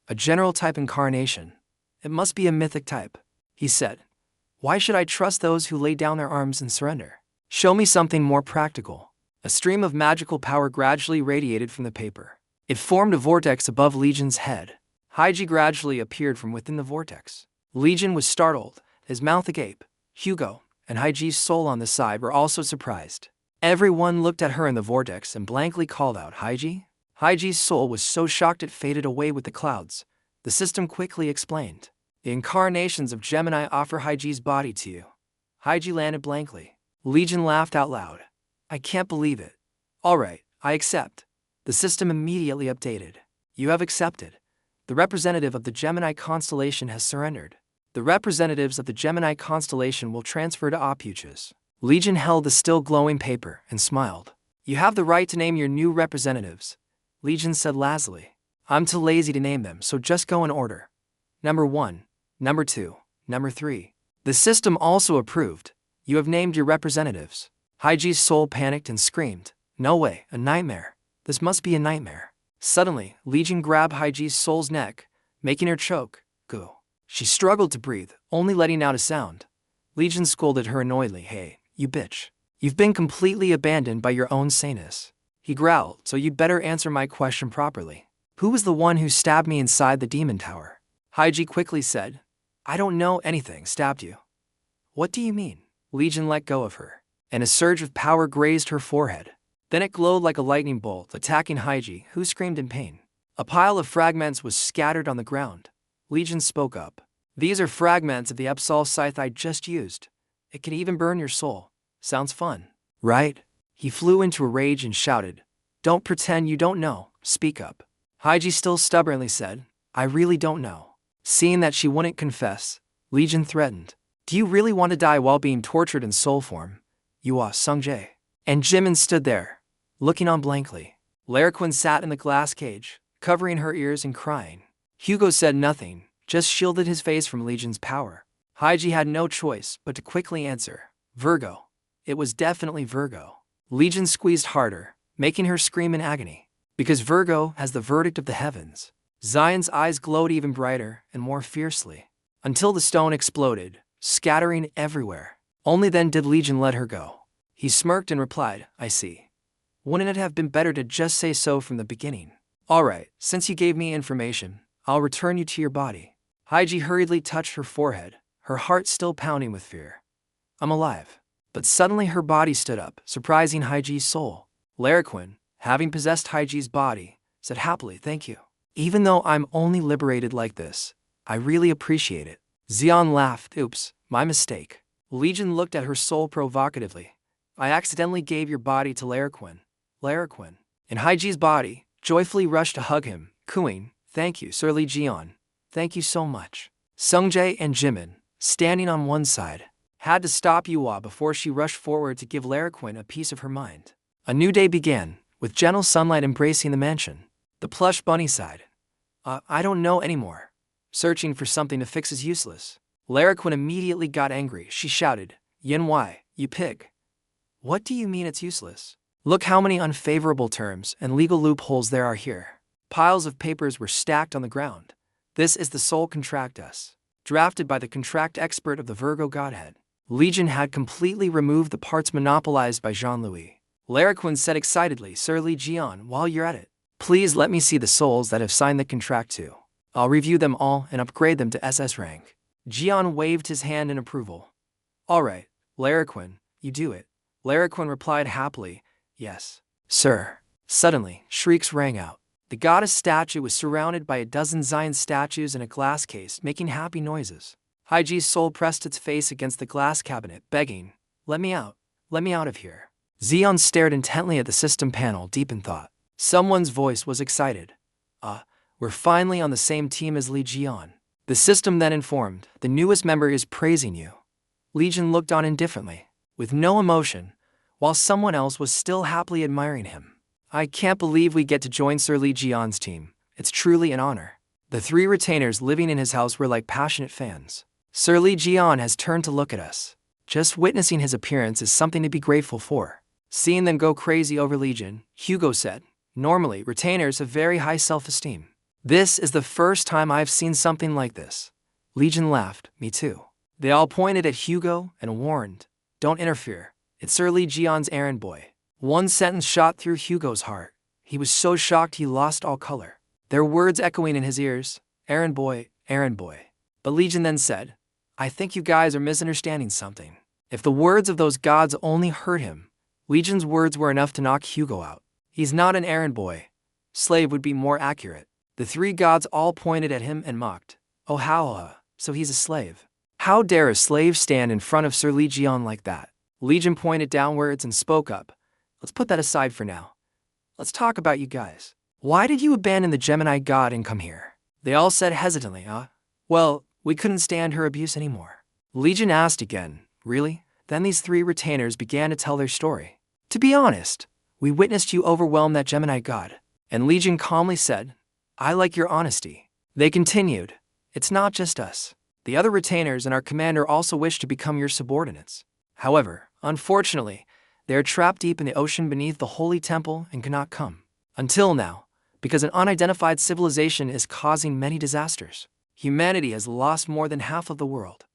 A general type incarnation. It must be a mythic type, he said. Why should I trust those who lay down their arms and surrender? Show me something more practical. A stream of magical power gradually radiated from the paper. It formed a vortex above Liion's head. Haiji gradually appeared from within the vortex. Liion was startled, his mouth agape. Hugo and Haiji's soul on the side were also surprised. Everyone looked at her in the vortex and blankly called out, "Haiji?" Haiji's soul was so shocked it faded away with the clouds. The system quickly explained. "The incarnations of Gemini offer Haiji's body to you." Haiji landed blankly. Liion laughed out loud. "I can't believe it." "All right, I accept." The system immediately updated. "You have accepted. The representative of the Gemini constellation has surrendered. The representatives of the Gemini constellation will transfer to opuchus." Liion held the still glowing paper and smiled. "You have the right to name your new representatives," Liion said lazily. "I'm too lazy to name them, so just go in order. Number 1, Number 2, Number 3. The system also approved. You have named your representatives." Haiji's soul panicked and screamed, "No way, a nightmare. This must be a nightmare." Suddenly, Liion grabbed Haiji's soul's neck, making her choke. Go. She struggled to breathe, only letting out a sound. Liion scolded her annoyedly, "Hey, you bitch. You've been completely abandoned by your own sanus." He growled, "So you'd better answer my question properly. Who was the one who stabbed me inside the demon tower?" Haiji quickly said, "I don't know anything stabbed you." "What do you mean?" Liion let go of her, and a surge of power grazed her forehead. Then it glowed like a lightning bolt, attacking Haiji, who screamed in pain. A pile of fragments was scattered on the ground. Liion spoke up. "These are fragments of the Epsol scythe I just used. It can even burn your soul. Sounds fun, right?" He flew into a rage and shouted, "Don't pretend you don't know, speak up." Haiji still stubbornly said, "I really don't know." Seeing that she wouldn't confess, Liion threatened, "Do you really want to die while being tortured in soul form? You are Sungjae." And Jimin stood there, looking on blankly. Larquin sat in the glass cage, covering her ears and crying. Hugo said nothing, just shielded his face from Legion's power. Haiji had no choice but to quickly answer, "Virgo." It was definitely Virgo. Liion squeezed harder, making her scream in agony. Because Virgo has the verdict of the heavens. Zion's eyes glowed even brighter and more fiercely, until the stone exploded, scattering everywhere. Only then did Liion let her go. He smirked and replied, "I see. Wouldn't it have been better to just say so from the beginning? All right, since you gave me information, I'll return you to your body." Haiji hurriedly touched her forehead, her heart still pounding with fear. "I'm alive." But suddenly her body stood up, surprising Haiji's soul. Larquin, having possessed Haiji's body, said happily, "Thank you. Even though I'm only liberated like this, I really appreciate it." Xian laughed, "Oops, my mistake." Liion looked at her soul provocatively. "I accidentally gave your body to Larquin." Larquin, in Haiji's body, joyfully rushed to hug him, cooing, "Thank you, Sir Liion. Thank you so much." Sungjae and Jimin, standing on one side, had to stop Yua before she rushed forward to give Larquin a piece of her mind. A new day began, with gentle sunlight embracing the mansion. The plush bunny sighed. I don't know anymore. Searching for something to fix is useless." Larquin immediately got angry. She shouted, Yin why, you pig. What do you mean it's useless? Look how many unfavorable terms and legal loopholes there are here. Piles of papers were stacked on the ground. This is the sole contractus, drafted by the contract expert of the Virgo godhead. Liion had completely removed the parts monopolized by Jean-Louis. Liion said excitedly, Sir Liion, while you're at it, please let me see the souls that have signed the contract too. I'll review them all and upgrade them to SS rank. Jian waved his hand in approval. All right, Liion, you do it. Liion replied happily, yes, sir. Suddenly, shrieks rang out. The goddess statue was surrounded by a dozen Zion statues in a glass case, making happy noises. Haiji's soul pressed its face against the glass cabinet, begging, let me out of here. Xion stared intently at the system panel, deep in thought. Someone's voice was excited. We're finally on the same team as Liion. The system then informed, the newest member is praising you. Liion looked on indifferently, with no emotion, while someone else was still happily admiring him. I can't believe we get to join Sir Liion's team. It's truly an honor. The three retainers living in his house were like passionate fans. Sir Liion has turned to look at us. Just witnessing his appearance is something to be grateful for. Seeing them go crazy over Liion, Hugo said, normally retainers have very high self-esteem. This is the first time I've seen something like this. Liion laughed, me too. They all pointed at Hugo and warned, don't interfere. It's Sir Liion's errand boy. One sentence shot through Hugo's heart. He was so shocked he lost all color. Their words echoing in his ears, errand boy, errand boy. But Liion then said, I think you guys are misunderstanding something. If the words of those gods only hurt him, Legion's words were enough to knock Hugo out. He's not an errand boy. Slave would be more accurate. The three gods all pointed at him and mocked. Oh how, so he's a slave. How dare a slave stand in front of Sir Liion like that? Liion pointed downwards and spoke up. Let's put that aside for now. Let's talk about you guys. Why did you abandon the Gemini god and come here? They all said hesitantly, Well, we couldn't stand her abuse anymore. Liion asked again, really? Then these three retainers began to tell their story. To be honest, we witnessed you overwhelm that Gemini god. And Liion calmly said, I like your honesty. They continued, it's not just us. The other retainers and our commander also wish to become your subordinates. However, unfortunately, they are trapped deep in the ocean beneath the holy temple and cannot come. Until now, because an unidentified civilization is causing many disasters. Humanity has lost more than half of the world.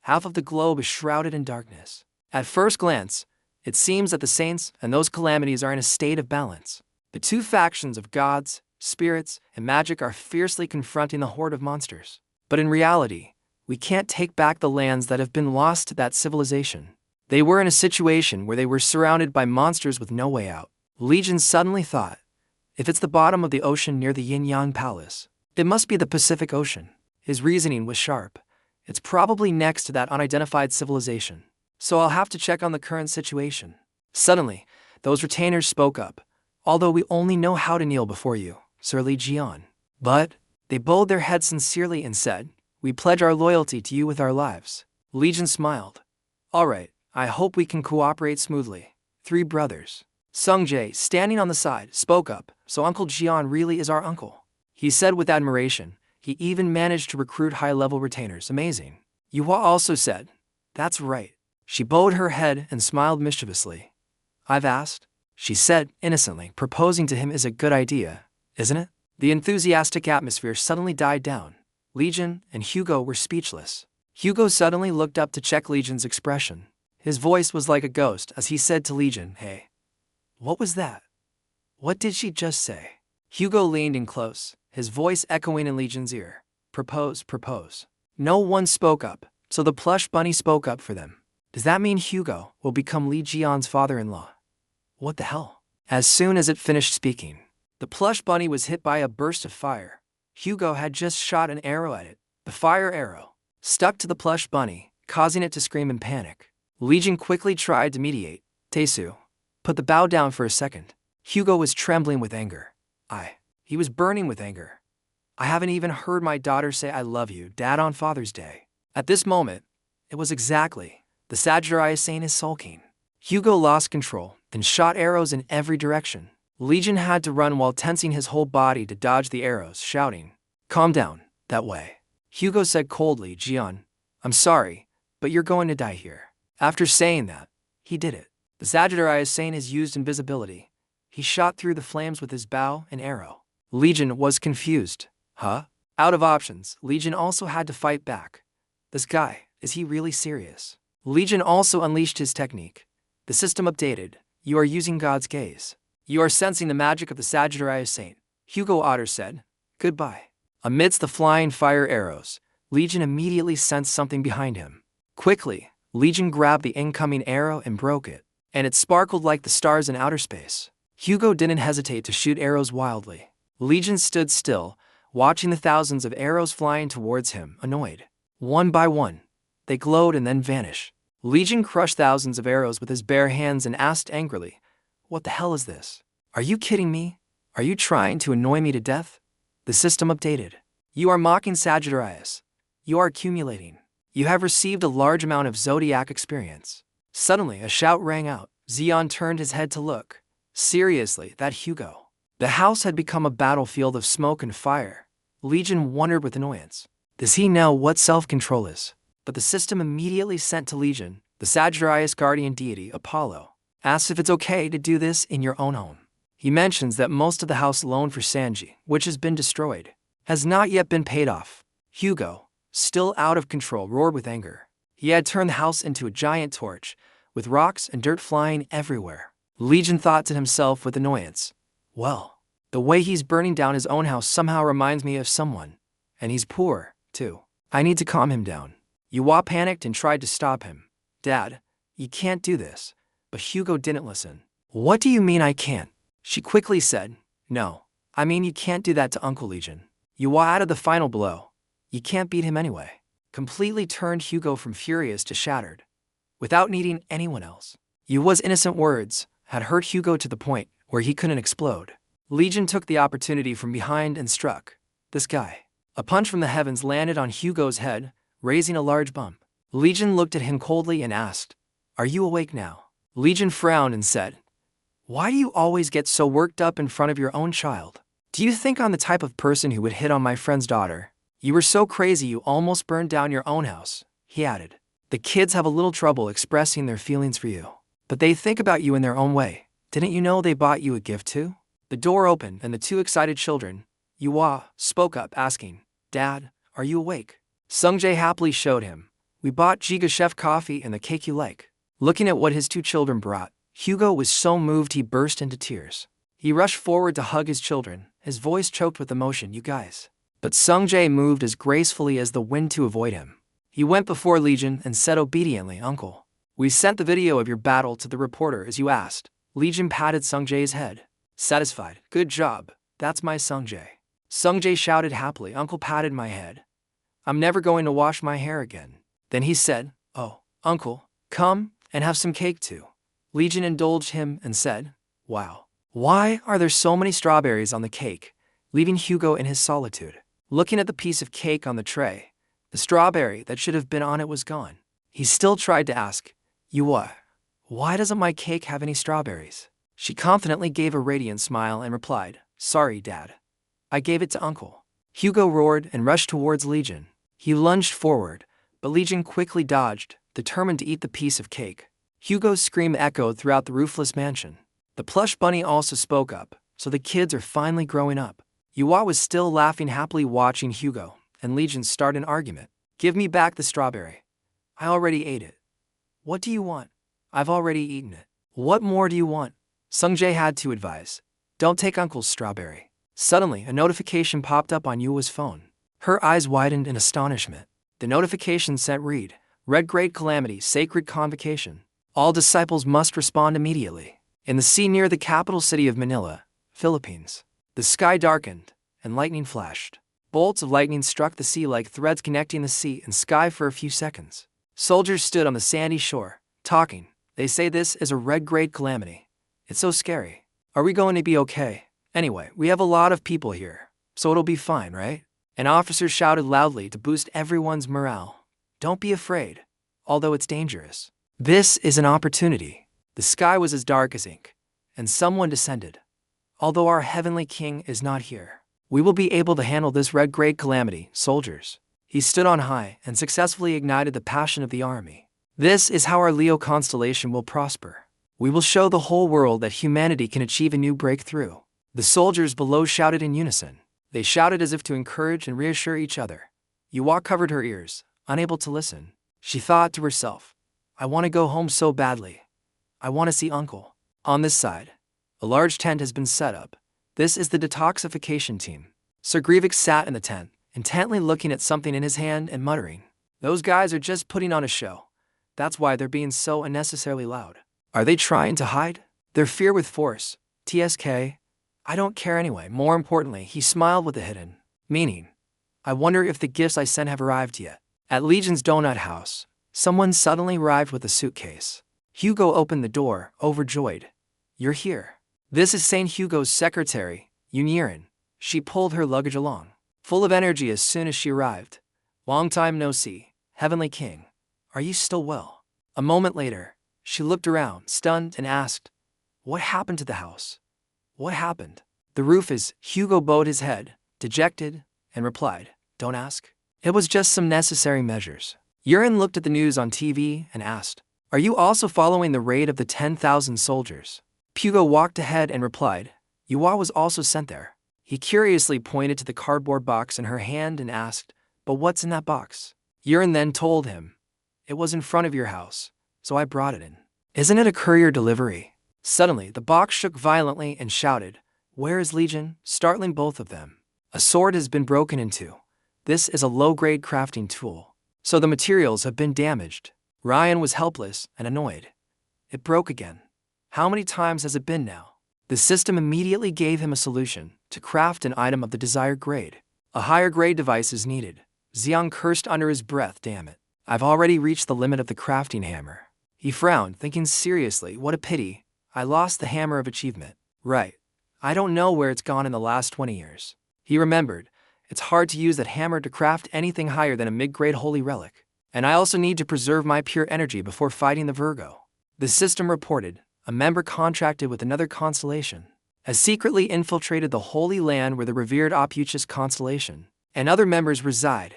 Half of the globe is shrouded in darkness. At first glance, it seems that the saints and those calamities are in a state of balance. The two factions of gods, spirits, and magic are fiercely confronting the horde of monsters. But in reality, we can't take back the lands that have been lost to that civilization. They were in a situation where they were surrounded by monsters with no way out. Liion suddenly thought, if it's the bottom of the ocean near the Yin-Yang Palace, it must be the Pacific Ocean. His reasoning was sharp. It's probably next to that unidentified civilization. So I'll have to check on the current situation. Suddenly, those retainers spoke up. Although we only know how to kneel before you, Sir Liion. But they bowed their heads sincerely and said, we pledge our loyalty to you with our lives. Liion smiled. All right, I hope we can cooperate smoothly. Three brothers. Sungjae, standing on the side, spoke up, so Uncle Jian really is our uncle. He said with admiration. He even managed to recruit high-level retainers. Amazing. Yuhua also said, that's right. She bowed her head and smiled mischievously. I've asked, she said innocently, proposing to him is a good idea, isn't it? The enthusiastic atmosphere suddenly died down. Liion and Hugo were speechless. Hugo suddenly looked up to check Legion's expression. His voice was like a ghost as he said to Liion, hey, what was that? What did she just say? Hugo leaned in close, his voice echoing in Legion's ear. Propose. No one spoke up, so the plush bunny spoke up for them. Does that mean Hugo will become Liion's father-in-law? What the hell? As soon as it finished speaking, the plush bunny was hit by a burst of fire. Hugo had just shot an arrow at it. The fire arrow stuck to the plush bunny, causing it to scream in panic. Liion quickly tried to mediate. Taesu, put the bow down for a second. Hugo was trembling with anger. He was burning with anger. I haven't even heard my daughter say I love you, Dad, on Father's Day. At this moment, it was exactly the Sagittarius saying is sulking. Hugo lost control, then shot arrows in every direction. Liion had to run while tensing his whole body to dodge the arrows, shouting, calm down, that way. Hugo said coldly, Jian, I'm sorry, but you're going to die here. After saying that, he did it. The Sagittarius Saint has used invisibility. He shot through the flames with his bow and arrow. Liion was confused. Huh? Out of options, Liion also had to fight back. This guy, is he really serious? Liion also unleashed his technique. The system updated. You are using God's gaze. You are sensing the magic of the Sagittarius Saint. Hugo Otter said, goodbye. Amidst the flying fire arrows, Liion immediately sensed something behind him. Quickly, Liion grabbed the incoming arrow and broke it, and it sparkled like the stars in outer space. Hugo didn't hesitate to shoot arrows wildly. Liion stood still, watching the thousands of arrows flying towards him, annoyed. One by one, they glowed and then vanished. Liion crushed thousands of arrows with his bare hands and asked angrily, what the hell is this? Are you kidding me? Are you trying to annoy me to death? The system updated. You are mocking Sagittarius. You are accumulating. You have received a large amount of zodiac experience. Suddenly, a shout rang out. Liion turned his head to look. Seriously, that Hugo. The house had become a battlefield of smoke and fire. Liion wondered with annoyance. Does he know what self-control is? But the system immediately sent to Liion, the Sagittarius guardian deity, Apollo, asks if it's okay to do this in your own home. He mentions that most of the house loan for Sanji, which has been destroyed, has not yet been paid off. Hugo, still out of control, roared with anger. He had turned the house into a giant torch, with rocks and dirt flying everywhere. Liion thought to himself with annoyance, well, the way he's burning down his own house somehow reminds me of someone. And he's poor, too. I need to calm him down. Yuhua panicked and tried to stop him. Dad, you can't do this. But Hugo didn't listen. What do you mean I can't? She quickly said, no, I mean you can't do that to Uncle Liion. Yuhua added the final blow. You can't beat him anyway. Completely turned Hugo from furious to shattered. Without needing anyone else. Yuhua's innocent words had hurt Hugo to the point where he couldn't explode. Liion took the opportunity from behind and struck this guy. A punch from the heavens landed on Hugo's head, raising a large bump. Liion looked at him coldly and asked, are you awake now? Liion frowned and said, why do you always get so worked up in front of your own child? Do you think I'm the type of person who would hit on my friend's daughter? You were so crazy you almost burned down your own house, he added. The kids have a little trouble expressing their feelings for you. But they think about you in their own way. Didn't you know they bought you a gift too? The door opened and the two excited children, Yuhua, spoke up asking, Dad, are you awake? Sungjae happily showed him. We bought Giga Chef coffee and the cake you like. Looking at what his two children brought, Hugo was so moved he burst into tears. He rushed forward to hug his children, his voice choked with emotion, you guys. But Sungjae moved as gracefully as the wind to avoid him. He went before Liion and said obediently, Uncle, we sent the video of your battle to the reporter as you asked. Liion patted Sungjae's head. Satisfied, good job, that's my Sungjae. Sungjae shouted happily, Uncle patted my head. I'm never going to wash my hair again. Then he said, oh, Uncle, come and have some cake too. Liion indulged him and said, wow, why are there so many strawberries on the cake? Leaving Hugo in his solitude. Looking at the piece of cake on the tray, the strawberry that should have been on it was gone. He still tried to ask, Yuhua, why doesn't my cake have any strawberries? She confidently gave a radiant smile and replied, sorry, Dad. I gave it to Uncle. Hugo roared and rushed towards Liion. He lunged forward, but Liion quickly dodged, determined to eat the piece of cake. Hugo's scream echoed throughout the roofless mansion. The plush bunny also spoke up, so the kids are finally growing up. Yuhua was still laughing happily watching Hugo and Liion start an argument. Give me back the strawberry. I already ate it. What do you want? I've already eaten it. What more do you want? Sungjae had to advise. Don't take Uncle's strawberry. Suddenly, a notification popped up on Yuhua's phone. Her eyes widened in astonishment. The notification sent read, Red Great Calamity, Sacred Convocation. All disciples must respond immediately. In the sea near the capital city of Manila, Philippines, the sky darkened, and lightning flashed. Bolts of lightning struck the sea like threads connecting the sea and sky for a few seconds. Soldiers stood on the sandy shore, talking. They say this is a red great calamity. It's so scary. Are we going to be okay? Anyway, we have a lot of people here, so it'll be fine, right? An officer shouted loudly to boost everyone's morale. Don't be afraid, although it's dangerous. This is an opportunity. The sky was as dark as ink, and someone descended. Although our heavenly king is not here, we will be able to handle this red great calamity, soldiers. He stood on high and successfully ignited the passion of the army. This is how our Leo constellation will prosper. We will show the whole world that humanity can achieve a new breakthrough. The soldiers below shouted in unison. They shouted as if to encourage and reassure each other. Yuwa covered her ears, unable to listen. She thought to herself, I want to go home so badly. I want to see Uncle. On this side, a large tent has been set up. This is the detoxification team. Sir Grievous sat in the tent, intently looking at something in his hand and muttering. Those guys are just putting on a show. That's why they're being so unnecessarily loud. Are they trying to hide their fear with force? TSK? I don't care anyway. More importantly, he smiled with a hidden meaning. I wonder if the gifts I sent have arrived yet. At Legion's donut house, someone suddenly arrived with a suitcase. Hugo opened the door, overjoyed. You're here. This is St. Hugo's secretary, Unirin. She pulled her luggage along, full of energy as soon as she arrived. Long time no see, Heavenly King. Are you still well? A moment later, she looked around, stunned, and asked, What happened to the house? What happened? The roof is, Hugo bowed his head, dejected, and replied, Don't ask. It was just some necessary measures. Yurin looked at the news on TV and asked, Are you also following the raid of the 10,000 soldiers? Hugo walked ahead and replied, Yuwa was also sent there. He curiously pointed to the cardboard box in her hand and asked, But what's in that box? Yurin then told him, It was in front of your house, so I brought it in. Isn't it a courier delivery? Suddenly, the box shook violently and shouted, Where is Liion? Startling both of them. A sword has been broken into. This is a low-grade crafting tool, so the materials have been damaged. Ryan was helpless and annoyed. It broke again. How many times has it been now? The system immediately gave him a solution to craft an item of the desired grade. A higher grade device is needed. Xiang cursed under his breath, damn it. I've already reached the limit of the crafting hammer. He frowned, thinking seriously, what a pity. I lost the hammer of achievement. Right. I don't know where it's gone in the last 20 years. He remembered, it's hard to use that hammer to craft anything higher than a mid-grade holy relic. And I also need to preserve my pure energy before fighting the Virgo. The system reported, a member contracted with another constellation has secretly infiltrated the Holy Land where the revered Opuchus constellation and other members reside.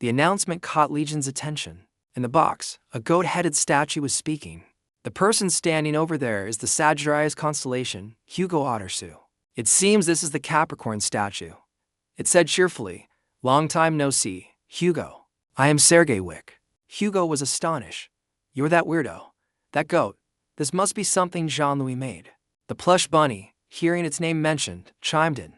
The announcement caught Legion's attention. In the box, a goat-headed statue was speaking. The person standing over there is the Sagittarius constellation, Hugo Ottersu. It seems this is the Capricorn statue. It said cheerfully, Long time no see, Hugo. I am Sergei Wick. Hugo was astonished. You're that weirdo. That goat. This must be something Jean-Louis made. The plush bunny, hearing its name mentioned, chimed in.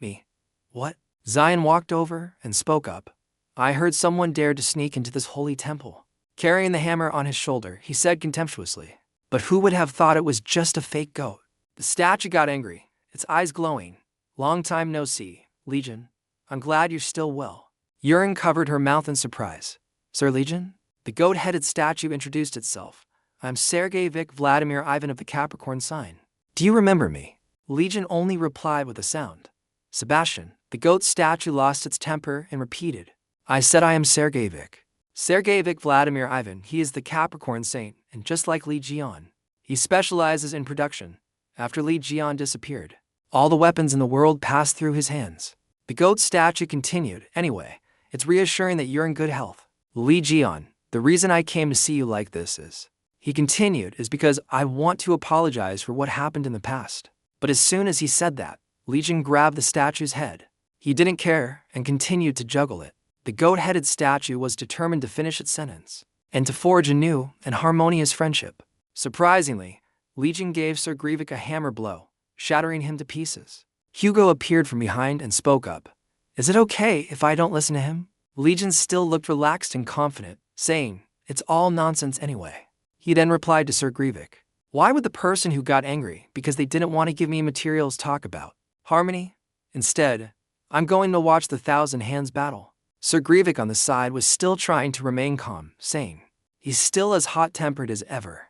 Me? What? Zion walked over and spoke up. I heard someone dared to sneak into this holy temple. Carrying the hammer on his shoulder, he said contemptuously. But who would have thought it was just a fake goat? The statue got angry, its eyes glowing. Long time no see, Legion. I'm glad you're still well. Yurin covered her mouth in surprise. Sir Legion? The goat-headed statue introduced itself. I'm Sergei Vic Vladimir Ivan of the Capricorn sign. Do you remember me? Legion only replied with a sound. Sebastian, the goat statue lost its temper and repeated. I said I am Sergei Vic. Sergei Vic Vladimir Ivan, he is the Capricorn saint, and just like Liion, he specializes in production. After Liion disappeared, all the weapons in the world passed through his hands. The goat statue continued, anyway, it's reassuring that you're in good health. Liion, the reason I came to see you like this is, he continued, is because I want to apologize for what happened in the past. But as soon as he said that, Legion grabbed the statue's head. He didn't care and continued to juggle it. The goat-headed statue was determined to finish its sentence and to forge a new and harmonious friendship. Surprisingly, Legion gave Sir Grievous a hammer blow, shattering him to pieces. Hugo appeared from behind and spoke up. Is it okay if I don't listen to him? Legion still looked relaxed and confident, saying, It's all nonsense anyway. He then replied to Sir Grievous. Why would the person who got angry because they didn't want to give me materials talk about harmony? Instead, I'm going to watch the Thousand Hands battle. Sir Grievous on the side was still trying to remain calm, saying, He's still as hot-tempered as ever.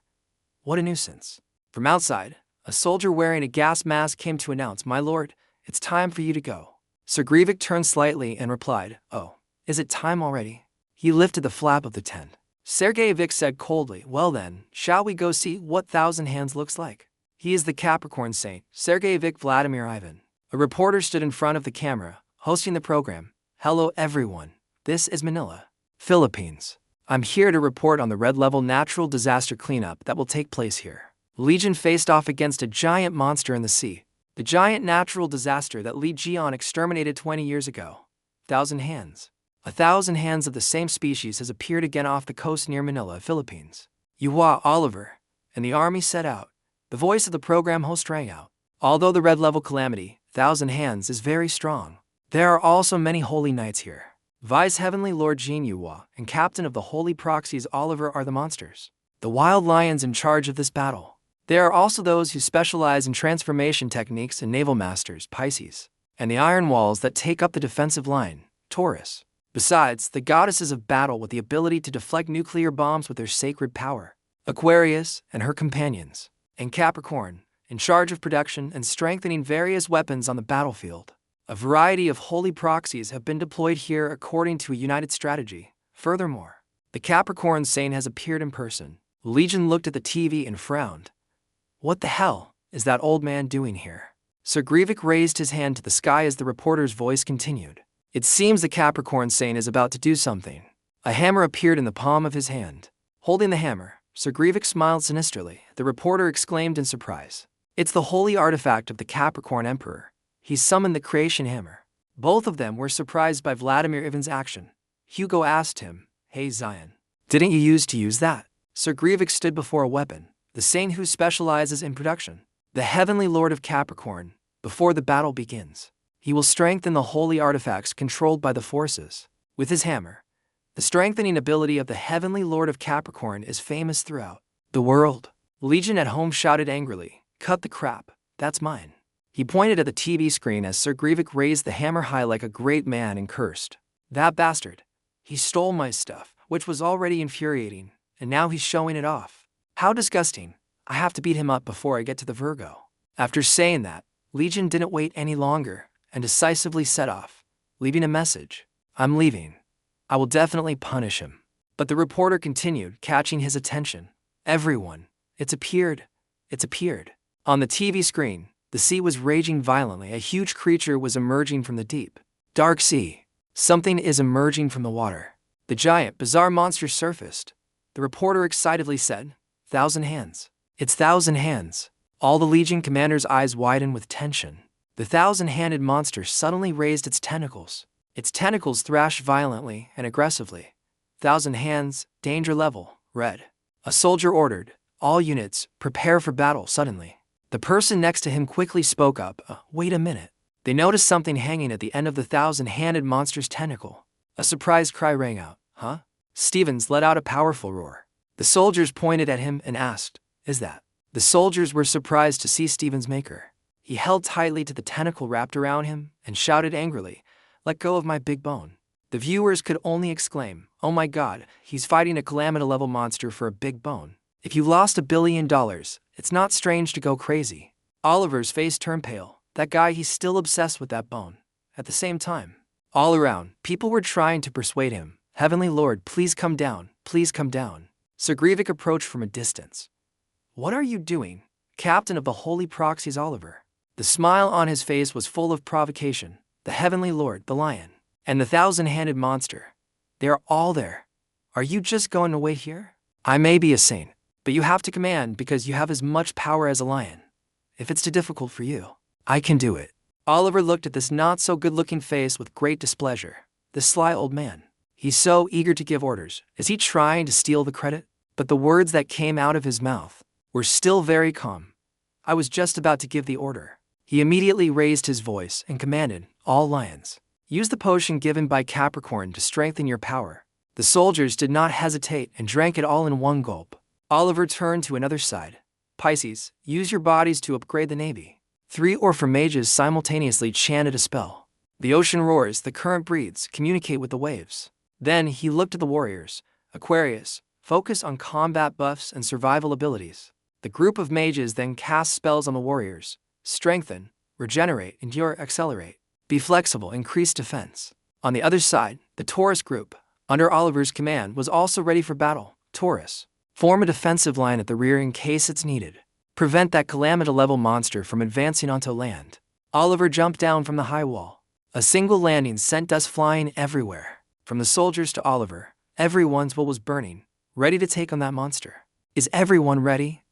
What a nuisance. From outside, a soldier wearing a gas mask came to announce, My lord, it's time for you to go. Sir Grievous turned slightly and replied, Oh, is it time already? He lifted the flap of the tent. Sergei Vic said coldly, Well then, shall we go see what Thousand Hands looks like? He is the Capricorn saint, Sergei Vic Vladimir Ivan. A reporter stood in front of the camera, hosting the program. Hello everyone, this is Manila, Philippines. I'm here to report on the red-level natural disaster cleanup that will take place here. Liion faced off against a giant monster in the sea. The giant natural disaster that Liion exterminated 20 years ago. 1,000 hands. 1,000 hands of the same species has appeared again off the coast near Manila, Philippines. Yuhua Oliver and the army set out. The voice of the program host rang out. Although the red-level calamity, 1,000 hands, is very strong, there are also many holy knights here. Vice Heavenly Lord Jean Yuhua and Captain of the Holy Proxies Oliver are the monsters, the wild lions in charge of this battle. There are also those who specialize in transformation techniques and naval masters, Pisces, and the iron walls that take up the defensive line, Taurus. Besides, the goddesses of battle with the ability to deflect nuclear bombs with their sacred power, Aquarius and her companions, and Capricorn, in charge of production and strengthening various weapons on the battlefield. A variety of holy proxies have been deployed here according to a united strategy. Furthermore, the Capricorn Saint has appeared in person. Liion looked at the TV and frowned. What the hell is that old man doing here? Sir Grievous raised his hand to the sky as the reporter's voice continued. It seems the Capricorn Saint is about to do something. A hammer appeared in the palm of his hand. Holding the hammer, Sir Grievous smiled sinisterly. The reporter exclaimed in surprise. It's the holy artifact of the Capricorn Emperor. He summoned the creation hammer. Both of them were surprised by Vladimir Ivan's action. Hugo asked him, "Hey Zion, didn't you used to use that?" Sir Grievous stood before a weapon, the saint who specializes in production, the heavenly lord of Capricorn. Before the battle begins, he will strengthen the holy artifacts controlled by the forces. With his hammer, the strengthening ability of the heavenly lord of Capricorn is famous throughout the world. Liion at home shouted angrily, "Cut the crap, that's mine." He pointed at the TV screen as Sir Grievous raised the hammer high like a great man and cursed. "That bastard. He stole my stuff," which was already infuriating, and now he's showing it off. How disgusting. I have to beat him up before I get to the Virgo. After saying that, Liion didn't wait any longer and decisively set off, leaving a message. "I'm leaving. I will definitely punish him." But the reporter continued, catching his attention. "Everyone, it's appeared. It's appeared." On the TV screen, the sea was raging violently. A huge creature was emerging from the deep, dark sea. Something is emerging from the water. The giant, bizarre monster surfaced. The reporter excitedly said, "1,000 hands. It's 1,000 hands." All the Legion commander's eyes widened with tension. The 1,000-handed monster suddenly raised its tentacles. Its tentacles thrashed violently and aggressively. 1,000 hands, danger level, red. A soldier ordered, "All units, prepare for battle." Suddenly, the person next to him quickly spoke up, "Wait a minute." They noticed something hanging at the end of the 1,000-handed monster's tentacle. A surprised cry rang out. "Huh?" Stevens let out a powerful roar. The soldiers pointed at him and asked, "Is that?" The soldiers were surprised to see Stevens' maker. He held tightly to the tentacle wrapped around him and shouted angrily, "Let go of my big bone." The viewers could only exclaim, "Oh my god, he's fighting a calamity-level monster for a big bone." If you lost $1 billion, it's not strange to go crazy. Oliver's face turned pale. That guy, he's still obsessed with that bone. At the same time, all around, people were trying to persuade him, "Heavenly Lord, please come down, please come down." Sir Grievous approached from a distance. "What are you doing, Captain of the Holy Proxies Oliver?" The smile on his face was full of provocation. The Heavenly Lord, the Lion, and the 1,000-handed monster. They are all there. Are you just going to wait here? I may be a saint, but you have to command because you have as much power as a lion. If it's too difficult for you, I can do it. Oliver looked at this not-so-good-looking face with great displeasure. This sly old man. He's so eager to give orders. Is he trying to steal the credit? But the words that came out of his mouth were still very calm. "I was just about to give the order." He immediately raised his voice and commanded, "All lions, use the potion given by Capricorn to strengthen your power." The soldiers did not hesitate and drank it all in one gulp. Oliver turned to another side. "Pisces, use your bodies to upgrade the navy." 3 or 4 mages simultaneously chanted a spell. The ocean roars, the current breathes, communicate with the waves. Then he looked at the warriors. Aquarius, focus on combat buffs and survival abilities. The group of mages then cast spells on the warriors. Strengthen, regenerate, endure, accelerate. Be flexible, increase defense. On the other side, the Taurus group, under Oliver's command, was also ready for battle. Taurus, form a defensive line at the rear in case it's needed. Prevent that calamity-level monster from advancing onto land. Oliver jumped down from the high wall. A single landing sent dust flying everywhere. From the soldiers to Oliver, Everyone's will was burning, ready to take on that monster. Is everyone ready?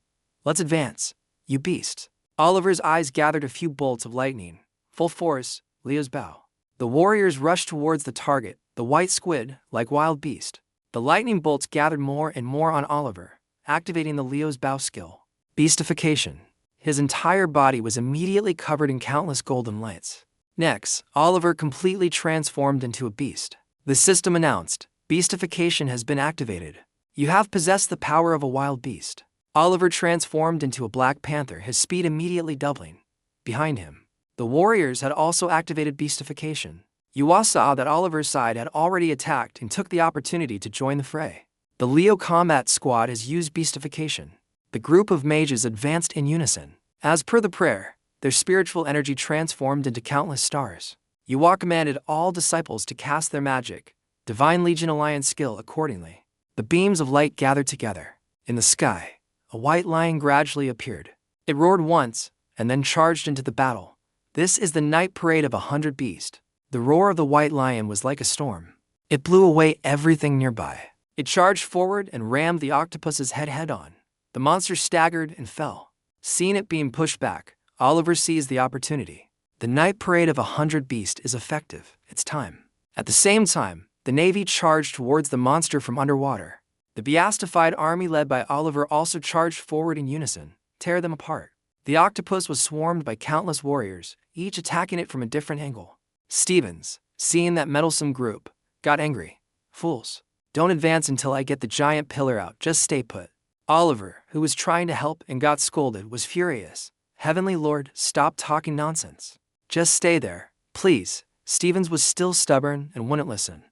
Let's advance, you beasts. Oliver's eyes gathered a few bolts of lightning. Full force, Leo's bow. The warriors rushed towards the target, the white squid, like wild beast. The lightning bolts gathered more and more on Oliver, activating the Leo's bow skill. Beastification. His entire body was immediately covered in countless golden lights. Next, Oliver completely transformed into a beast. The system announced, beastification has been activated. You have possessed the power of a wild beast. Oliver transformed into a black panther, his speed immediately doubling. Behind him, the warriors had also activated beastification. Yua saw that Oliver's side had already attacked and took the opportunity to join the fray. The Leo combat squad has used beastification. The group of mages advanced in unison. As per the prayer, their spiritual energy transformed into countless stars. Yua commanded all disciples to cast their magic, Divine Legion Alliance skill accordingly. The beams of light gathered together. In the sky, a white lion gradually appeared. It roared once, and then charged into the battle. This is the night parade of 100 beasts. The roar of the white lion was like a storm. It blew away everything nearby. It charged forward and rammed the octopus's head head-on. The monster staggered and fell. Seeing it being pushed back, Oliver seized the opportunity. The night parade of 100 beasts is effective. It's time. At the same time, the Navy charged towards the monster from underwater. The beastified army led by Oliver also charged forward in unison, tear them apart. The octopus was swarmed by countless warriors, each attacking it from a different angle. Stevens, seeing that meddlesome group, got angry. Fools, don't advance until I get the giant pillar out, just stay put. Oliver, who was trying to help and got scolded, was furious. Heavenly Lord, stop talking nonsense. Just stay there, please. Stevens was still stubborn and wouldn't listen.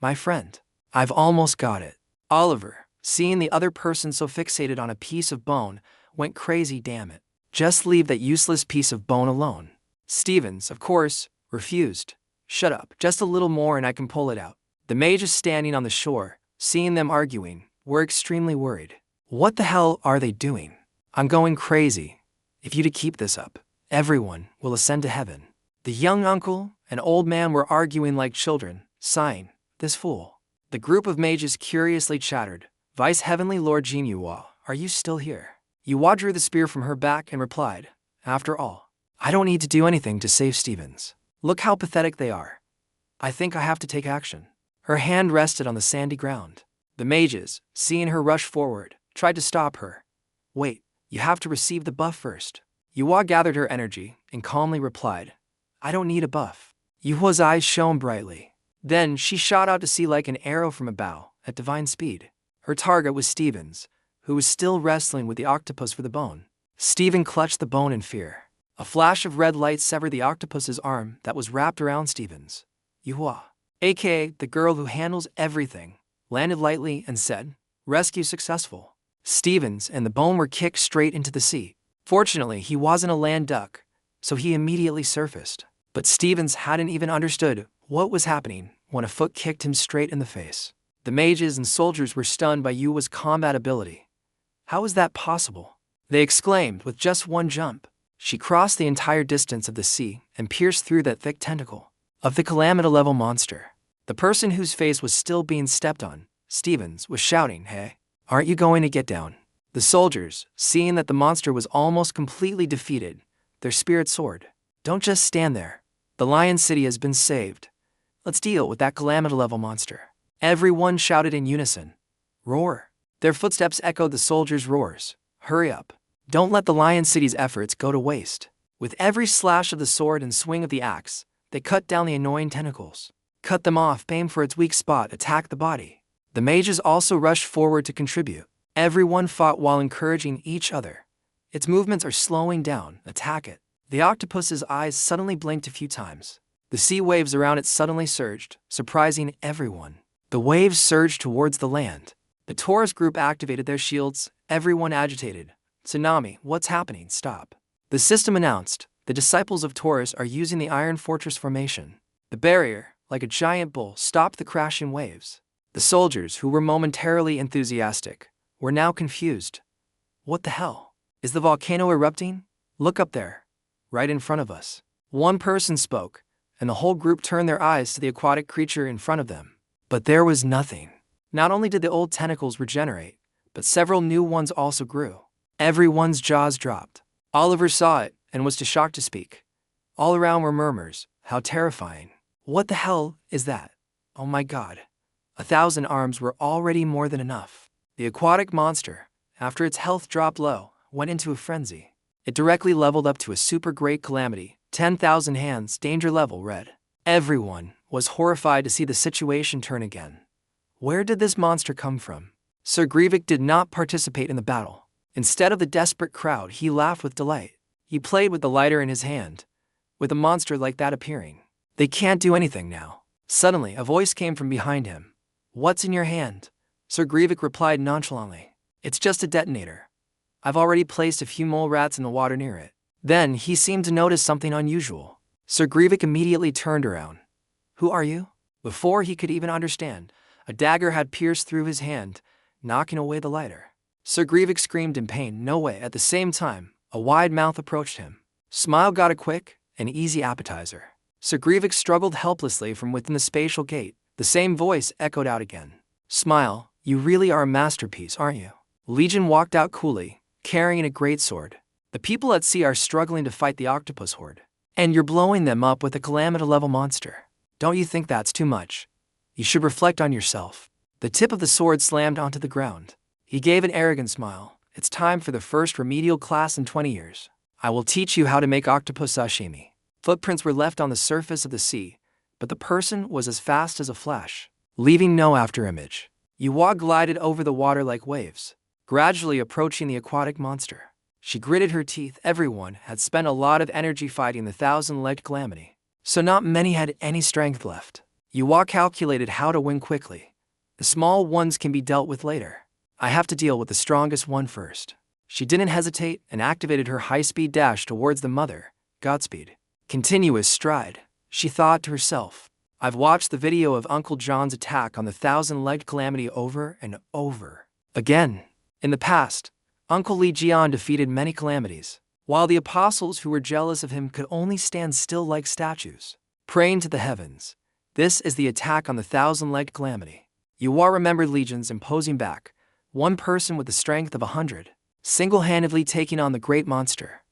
My friend, I've almost got it. Oliver, seeing the other person so fixated on a piece of bone, went crazy. Damn it. Just leave that useless piece of bone alone. Stevens, of course, refused. Shut up, just a little more and I can pull it out. The mages standing on the shore, seeing them arguing, were extremely worried. What the hell are they doing? I'm going crazy. If you to keep this up, everyone will ascend to heaven. The young uncle and old man were arguing like children, sighing, this fool. The group of mages curiously chattered. Vice Heavenly Lord Jean Yua, are you still here? Yua drew the spear from her back and replied, after all, I don't need to do anything to save Stevens. Look how pathetic they are. I think I have to take action. Her hand rested on the sandy ground. The mages, seeing her rush forward, tried to stop her. Wait, you have to receive the buff first. Yua gathered her energy and calmly replied, I don't need a buff. Yuhua's eyes shone brightly. Then she shot out to sea like an arrow from a bow, at divine speed. Her target was Stevens, who was still wrestling with the octopus for the bone. Steven clutched the bone in fear. A flash of red light severed the octopus's arm that was wrapped around Stevens. Yuhua, aka the girl who handles everything, landed lightly and said, rescue successful. Stevens and the bone were kicked straight into the sea. Fortunately, he wasn't a land duck, so he immediately surfaced. But Stevens hadn't even understood what was happening when a foot kicked him straight in the face. The mages and soldiers were stunned by Yua's combat ability. How is that possible? They exclaimed with just one jump. She crossed the entire distance of the sea and pierced through that thick tentacle of the calamity-level monster. The person whose face was still being stepped on, Stevens, was shouting, hey, aren't you going to get down? The soldiers, seeing that the monster was almost completely defeated, their spirits soared. Don't just stand there. The Lion City has been saved. Let's deal with that calamity-level monster. Everyone shouted in unison. Roar. Their footsteps echoed the soldiers' roars. Hurry up. Don't let the Lion City's efforts go to waste. With every slash of the sword and swing of the axe, they cut down the annoying tentacles. Cut them off, aim for its weak spot, attack the body. The mages also rushed forward to contribute. Everyone fought while encouraging each other. Its movements are slowing down, attack it. The octopus's eyes suddenly blinked a few times. The sea waves around it suddenly surged, surprising everyone. The waves surged towards the land. The Taurus group activated their shields, everyone agitated. Tsunami, what's happening? Stop. The system announced, the disciples of Taurus are using the Iron Fortress formation. The barrier, like a giant bull, stopped the crashing waves. The soldiers, who were momentarily enthusiastic, were now confused. What the hell? Is the volcano erupting? Look up there. Right in front of us. One person spoke, and the whole group turned their eyes to the aquatic creature in front of them. But there was nothing. Not only did the old tentacles regenerate, but several new ones also grew. Everyone's jaws dropped. Oliver saw it and was too shocked to speak. All around were murmurs. How terrifying. What the hell is that? Oh my god. 1,000 arms were already more than enough. The aquatic monster, after its health dropped low, went into a frenzy. It directly leveled up to a super great calamity, 10,000 hands, danger level red. Everyone was horrified to see the situation turn again. Where did this monster come from? Sir Grievous did not participate in the battle. Instead of the desperate crowd, he laughed with delight. He played with the lighter in his hand. With a monster like that appearing, they can't do anything now. Suddenly, a voice came from behind him. What's in your hand? Sir Grievous replied nonchalantly. It's just a detonator. I've already placed a few mole rats in the water near it. Then he seemed to notice something unusual. Sir Grievous immediately turned around. Who are you? Before he could even understand, a dagger had pierced through his hand, knocking away the lighter. Sir Grievous screamed in pain. No way. At the same time, a wide mouth approached him. Smile got a quick and easy appetizer. Sir Grievous struggled helplessly from within the spatial gate. The same voice echoed out again. Smile, you really are a masterpiece, aren't you? Liion walked out coolly, carrying a greatsword. The people at sea are struggling to fight the octopus horde. And you're blowing them up with a calamity-level monster. Don't you think that's too much? You should reflect on yourself. The tip of the sword slammed onto the ground. He gave an arrogant smile. It's time for the first remedial class in 20 years. I will teach you how to make octopus sashimi. Footprints were left on the surface of the sea, but the person was as fast as a flash, leaving no afterimage. Yuhua glided over the water like waves, gradually approaching the aquatic monster. She gritted her teeth. Everyone had spent a lot of energy fighting the 1,000-legged calamity, so not many had any strength left. Yuhua calculated how to win quickly. The small ones can be dealt with later. I have to deal with the strongest one first. She didn't hesitate and activated her high-speed dash towards the mother. Godspeed. Continuous stride. She thought to herself. I've watched the video of Uncle John's attack on the 1,000-legged calamity over and over again. In the past, Uncle Liion defeated many calamities, while the apostles who were jealous of him could only stand still like statues, praying to the heavens. This is the attack on the 1,000-legged calamity. Yuhua remembered Legion's imposing back, one person with the strength of 100, single-handedly taking on the great monster.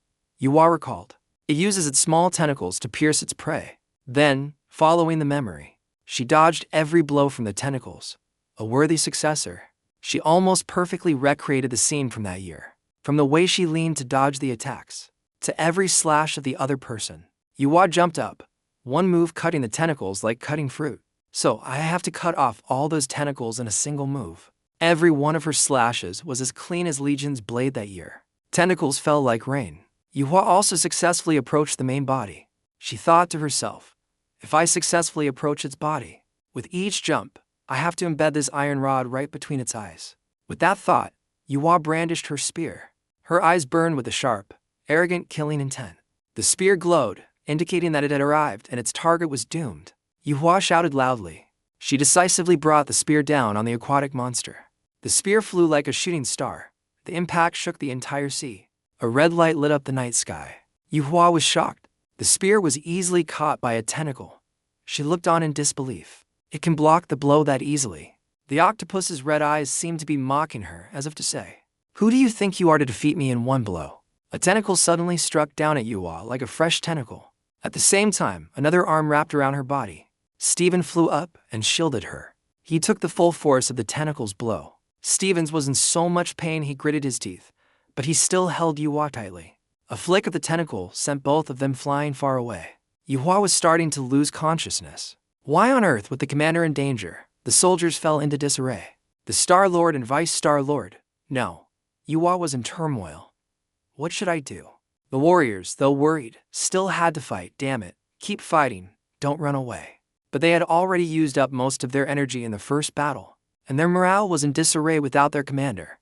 Yuhua recalled. It uses its small tentacles to pierce its prey. Then, following the memory, she dodged every blow from the tentacles. A worthy successor. She almost perfectly recreated the scene from that year. From the way she leaned to dodge the attacks, to every slash of the other person. Yuhua jumped up, one move cutting the tentacles like cutting fruit. So I have to cut off all those tentacles in a single move. Every one of her slashes was as clean as Legion's blade that year. Tentacles fell like rain. Yuhua also successfully approached the main body. She thought to herself, if I successfully approach its body, with each jump, I have to embed this iron rod right between its eyes. With that thought, Yuhua brandished her spear. Her eyes burned with a sharp, arrogant killing intent. The spear glowed, indicating that it had arrived and its target was doomed. Yuhua shouted loudly. She decisively brought the spear down on the aquatic monster. The spear flew like a shooting star. The impact shook the entire sea. A red light lit up the night sky. Yuhua was shocked. The spear was easily caught by a tentacle. She looked on in disbelief. It can block the blow that easily. The octopus's red eyes seemed to be mocking her, as if to say, who do you think you are to defeat me in one blow? A tentacle suddenly struck down at Yuhua like a fresh tentacle. At the same time, another arm wrapped around her body. Steven flew up and shielded her. He took the full force of the tentacle's blow. Stevens was in so much pain he gritted his teeth, but he still held Yuhua tightly. A flick of the tentacle sent both of them flying far away. Yuhua was starting to lose consciousness. Why on earth, with the commander in danger, the soldiers fell into disarray? The Star-Lord and Vice-Star-Lord? No. Yuhua was in turmoil. What should I do? The warriors, though worried, still had to fight. Damn it. Keep fighting. Don't run away. But they had already used up most of their energy in the first battle, and their morale was in disarray without their commander.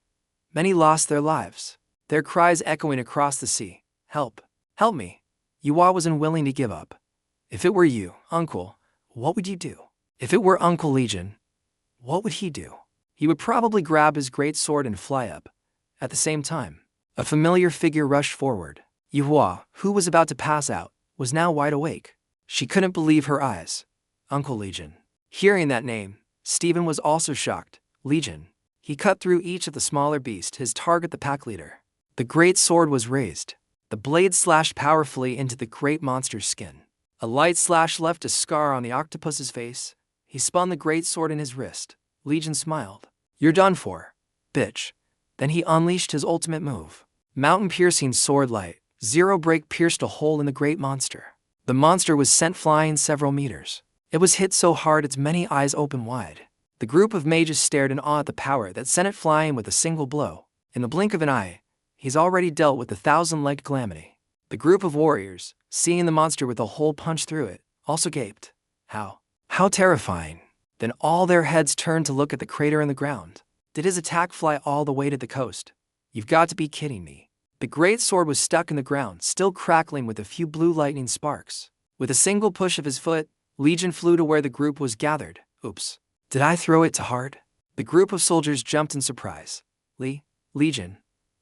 Many lost their lives, their cries echoing across the sea. Help! Help me! Yuhua was unwilling to give up. If it were you, Uncle, what would you do? If it were Uncle Liion, what would he do? He would probably grab his great sword and fly up. At the same time, a familiar figure rushed forward. Yuhua, who was about to pass out, was now wide awake. She couldn't believe her eyes. Uncle Liion. Hearing that name, Steven was also shocked. Liion. He cut through each of the smaller beasts, his target the pack leader. The great sword was raised. The blade slashed powerfully into the great monster's skin. A light slash left a scar on the octopus's face. He spun the great sword in his wrist. Liion smiled. "You're done for, bitch." Then he unleashed his ultimate move. Mountain-piercing sword light. Zero break pierced a hole in the great monster. The monster was sent flying several meters. It was hit so hard its many eyes opened wide. The group of mages stared in awe at the power that sent it flying with a single blow. In the blink of an eye, he's already dealt with the 1,000-legged calamity. The group of warriors, seeing the monster with a hole punched through it, also gaped. How terrifying. Then all their heads turned to look at the crater in the ground. Did his attack fly all the way to the coast? You've got to be kidding me. The great sword was stuck in the ground, still crackling with a few blue lightning sparks. With a single push of his foot, Liion flew to where the group was gathered. Oops. Did I throw it too hard? The group of soldiers jumped in surprise. Liion,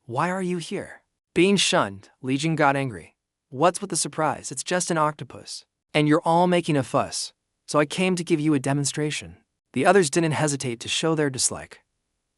why are you here? Being shunned, Liion got angry. What's with the surprise? It's just an octopus. And you're all making a fuss. So I came to give you a demonstration. The others didn't hesitate to show their dislike.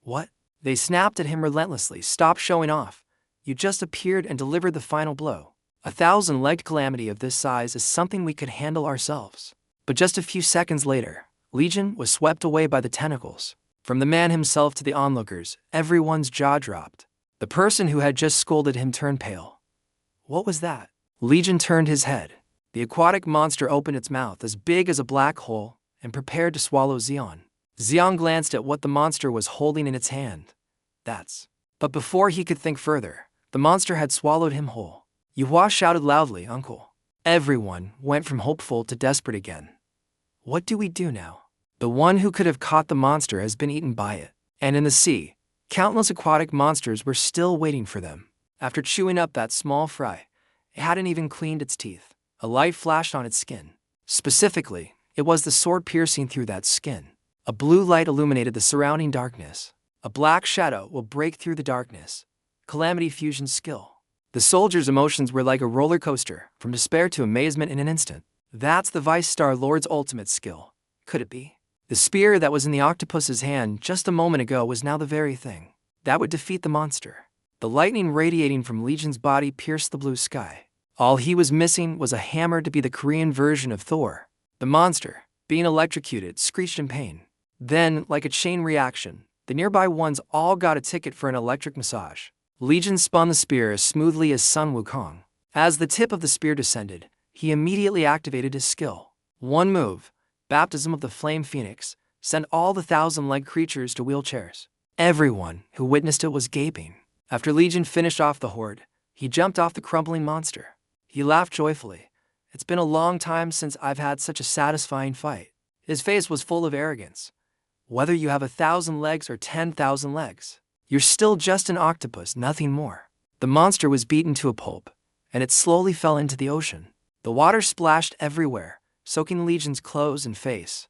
What? They snapped at him relentlessly. Stop showing off. You just appeared and delivered the final blow. 1,000-legged calamity of this size is something we could handle ourselves. But just a few seconds later, Liion was swept away by the tentacles. From the man himself to the onlookers, everyone's jaw dropped. The person who had just scolded him turned pale. What was that? Liion turned his head. The aquatic monster opened its mouth as big as a black hole and prepared to swallow Liion. Liion glanced at what the monster was holding in its hand. But before he could think further, the monster had swallowed him whole. Yuhua shouted loudly, "Uncle." Everyone went from hopeful to desperate again. What do we do now? The one who could have caught the monster has been eaten by it. And in the sea, countless aquatic monsters were still waiting for them. After chewing up that small fry, it hadn't even cleaned its teeth. A light flashed on its skin. Specifically, it was the sword piercing through that skin. A blue light illuminated the surrounding darkness. A black shadow will break through the darkness. Calamity fusion skill. The soldier's emotions were like a roller coaster, from despair to amazement in an instant. That's the Vice Star Lord's ultimate skill. Could it be? The spear that was in the octopus's hand just a moment ago was now the very thing that would defeat the monster. The lightning radiating from Liion's body pierced the blue sky. All he was missing was a hammer to be the Korean version of Thor. The monster, being electrocuted, screeched in pain. Then, like a chain reaction, the nearby ones all got a ticket for an electric massage. Liion spun the spear as smoothly as Sun Wukong. As the tip of the spear descended, he immediately activated his skill. One move, Baptism of the Flame Phoenix, sent all the 1,000-legged creatures to wheelchairs. Everyone who witnessed it was gaping. After Liion finished off the horde, he jumped off the crumbling monster. He laughed joyfully. It's been a long time since I've had such a satisfying fight. His face was full of arrogance. Whether you have 1,000 legs or 10,000 legs, you're still just an octopus, nothing more. The monster was beaten to a pulp, and it slowly fell into the ocean. The water splashed everywhere, soaking Lion's clothes and face.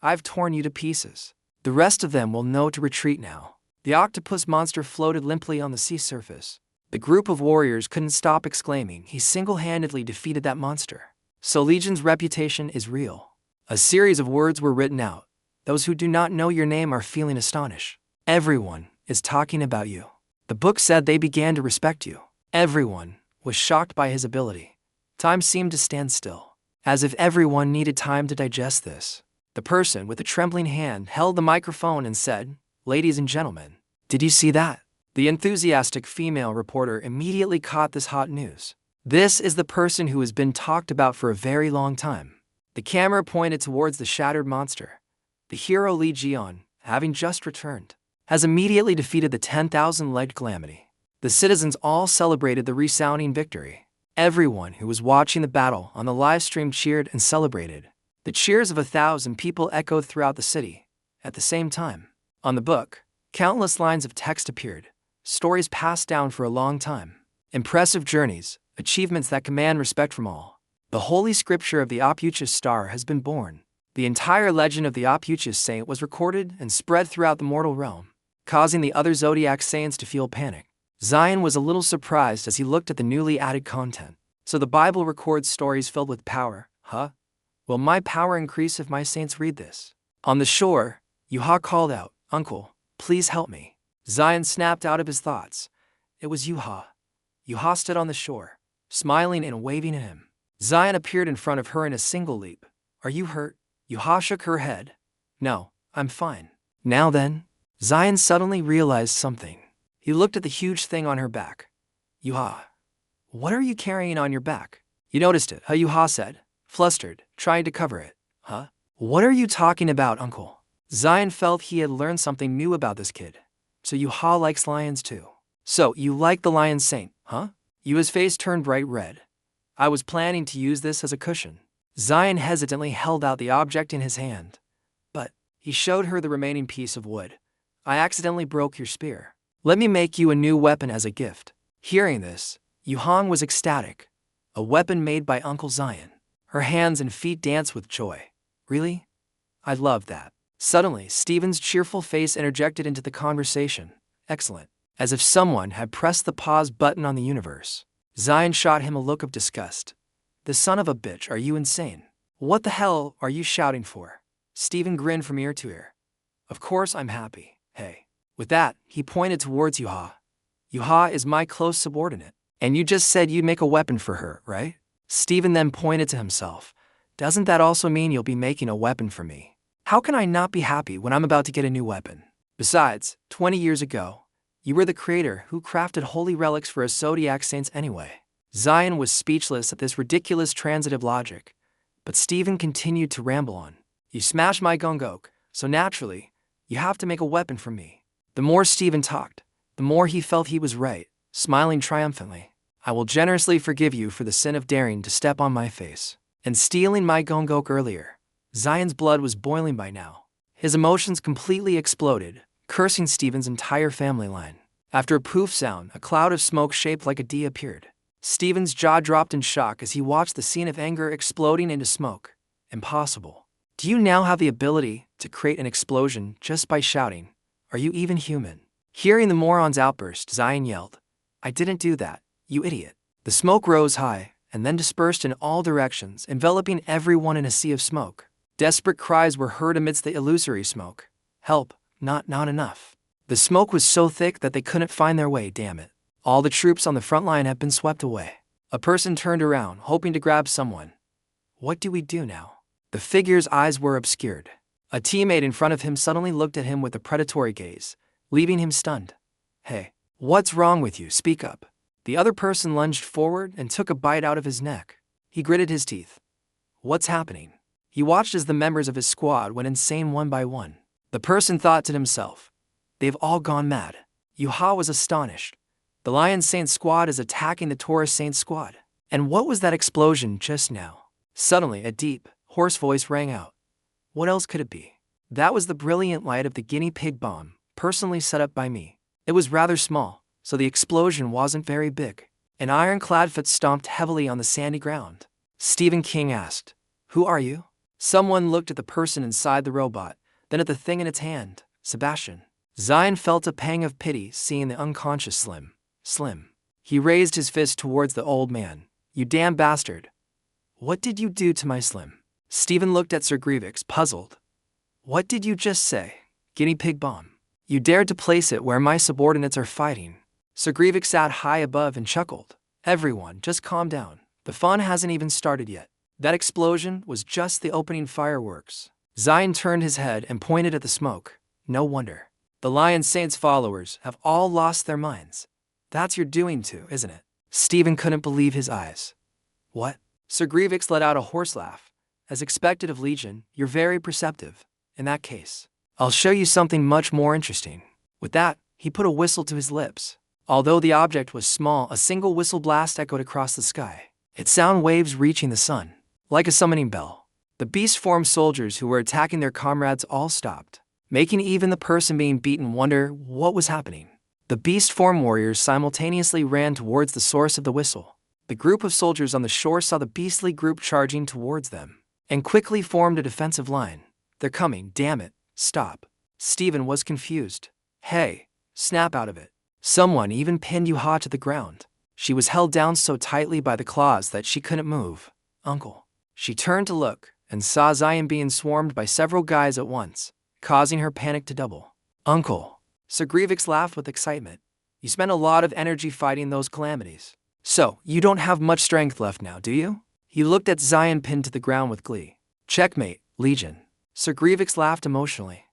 I've torn you to pieces. The rest of them will know to retreat now. The octopus monster floated limply on the sea surface. The group of warriors couldn't stop exclaiming, he single-handedly defeated that monster. So Lion's reputation is real. A series of words were written out. Those who do not know your name are feeling astonished. Everyone is talking about you. The book said they began to respect you. Everyone was shocked by his ability. Time seemed to stand still, as if everyone needed time to digest this. The person with the trembling hand held the microphone and said, "Ladies and gentlemen, did you see that?" The enthusiastic female reporter immediately caught this hot news. This is the person who has been talked about for a very long time. The camera pointed towards the shattered monster. The hero Liion, having just returned, has immediately defeated the 10,000-legged calamity. The citizens all celebrated the resounding victory. Everyone who was watching the battle on the live stream cheered and celebrated. The cheers of 1,000 people echoed throughout the city. At the same time, on the book, countless lines of text appeared. Stories passed down for a long time. Impressive journeys, achievements that command respect from all. The holy scripture of the opuchus star has been born. The entire legend of the opuchus saint was recorded and spread throughout the mortal realm, causing the other zodiac saints to feel panic. Zion was a little surprised as he looked at the newly added content. So the Bible records stories filled with power, huh? Will my power increase if my saints read this? On the shore, Yuha called out, Uncle, please help me. Zion snapped out of his thoughts. It was Yuha. Yuha stood on the shore, smiling and waving at him. Zion appeared in front of her in a single leap. Are you hurt? Yuha shook her head. No, I'm fine. Now then, Zion suddenly realized something. He looked at the huge thing on her back. Yuha, what are you carrying on your back? You noticed it, huh? Yuha said, flustered, trying to cover it. Huh? What are you talking about, Uncle? Zion felt he had learned something new about this kid. So Yuha likes lions too. So, you like the lion saint, huh? Yuha's face turned bright red. I was planning to use this as a cushion. Zion hesitantly held out the object in his hand. But, he showed her the remaining piece of wood. I accidentally broke your spear. Let me make you a new weapon as a gift. Hearing this, Yuhang was ecstatic. A weapon made by Uncle Zion. Her hands and feet danced with joy. Really? I love that. Suddenly, Stephen's cheerful face interjected into the conversation. Excellent. As if someone had pressed the pause button on the universe. Zion shot him a look of disgust. The son of a bitch, are you insane? What the hell are you shouting for? Stephen grinned from ear to ear. Of course I'm happy, hey. With that, he pointed towards Yuha. Yuha is my close subordinate. And you just said you'd make a weapon for her, right? Stephen then pointed to himself. Doesn't that also mean you'll be making a weapon for me? How can I not be happy when I'm about to get a new weapon? Besides, 20 years ago, you were the creator who crafted holy relics for us zodiac saints anyway. Zion was speechless at this ridiculous transitive logic, but Stephen continued to ramble on. You smashed my gongok, so naturally, you have to make a weapon for me. The more Stephen talked, the more he felt he was right, smiling triumphantly. I will generously forgive you for the sin of daring to step on my face and stealing my gongok earlier. Zion's blood was boiling by now. His emotions completely exploded, cursing Stephen's entire family line. After a poof sound, a cloud of smoke shaped like a D appeared. Stephen's jaw dropped in shock as he watched the scene of anger exploding into smoke. Impossible. Do you now have the ability to create an explosion just by shouting? Are you even human? Hearing the moron's outburst, Zion yelled, I didn't do that, you idiot. The smoke rose high and then dispersed in all directions, enveloping everyone in a sea of smoke. Desperate cries were heard amidst the illusory smoke. Help, not enough. The smoke was so thick that they couldn't find their way, damn it. All the troops on the front line have been swept away. A person turned around, hoping to grab someone. What do we do now? The figure's eyes were obscured. A teammate in front of him suddenly looked at him with a predatory gaze, leaving him stunned. Hey, what's wrong with you? Speak up. The other person lunged forward and took a bite out of his neck. He gritted his teeth. What's happening? He watched as the members of his squad went insane one by one. The person thought to himself, they've all gone mad. Yuha was astonished. The Lion Saint squad is attacking the Taurus Saint squad. And what was that explosion just now? Suddenly, a deep, hoarse voice rang out. What else could it be? That was the brilliant light of the guinea pig bomb, personally set up by me. It was rather small, so the explosion wasn't very big. An ironclad foot stomped heavily on the sandy ground. Stephen King asked, Who are you? Someone looked at the person inside the robot, then at the thing in its hand, Sebastian. Zion felt a pang of pity seeing the unconscious Slim. He raised his fist towards the old man. You damn bastard. What did you do to my Slim? Stephen looked at Sir Grievous, puzzled. What did you just say? Guinea pig bomb. You dared to place it where my subordinates are fighting. Sir Grievous sat high above and chuckled. Everyone, just calm down. The fun hasn't even started yet. That explosion was just the opening fireworks. Zion turned his head and pointed at the smoke. No wonder. The Lion Saint's followers have all lost their minds. That's your doing too, isn't it? Stephen couldn't believe his eyes. What? Sir Grievous let out a hoarse laugh. As expected of Liion, you're very perceptive. In that case, I'll show you something much more interesting. With that, he put a whistle to his lips. Although the object was small, a single whistle blast echoed across the sky. Its sound waves reaching the sun. Like a summoning bell. The beast-form soldiers who were attacking their comrades all stopped, making even the person being beaten wonder what was happening. The beast-form warriors simultaneously ran towards the source of the whistle. The group of soldiers on the shore saw the beastly group charging towards them, and quickly formed a defensive line. They're coming, damn it, stop. Stephen was confused. Hey, snap out of it. Someone even pinned Yuha to the ground. She was held down so tightly by the claws that she couldn't move. Uncle. She turned to look and saw Zion being swarmed by several guys at once, causing her panic to double. Uncle. Sir Grievous laughed with excitement. You spent a lot of energy fighting those calamities. So, you don't have much strength left now, do you? He looked at Zion pinned to the ground with glee. Checkmate, Liion. Sir Grievous laughed emotionally.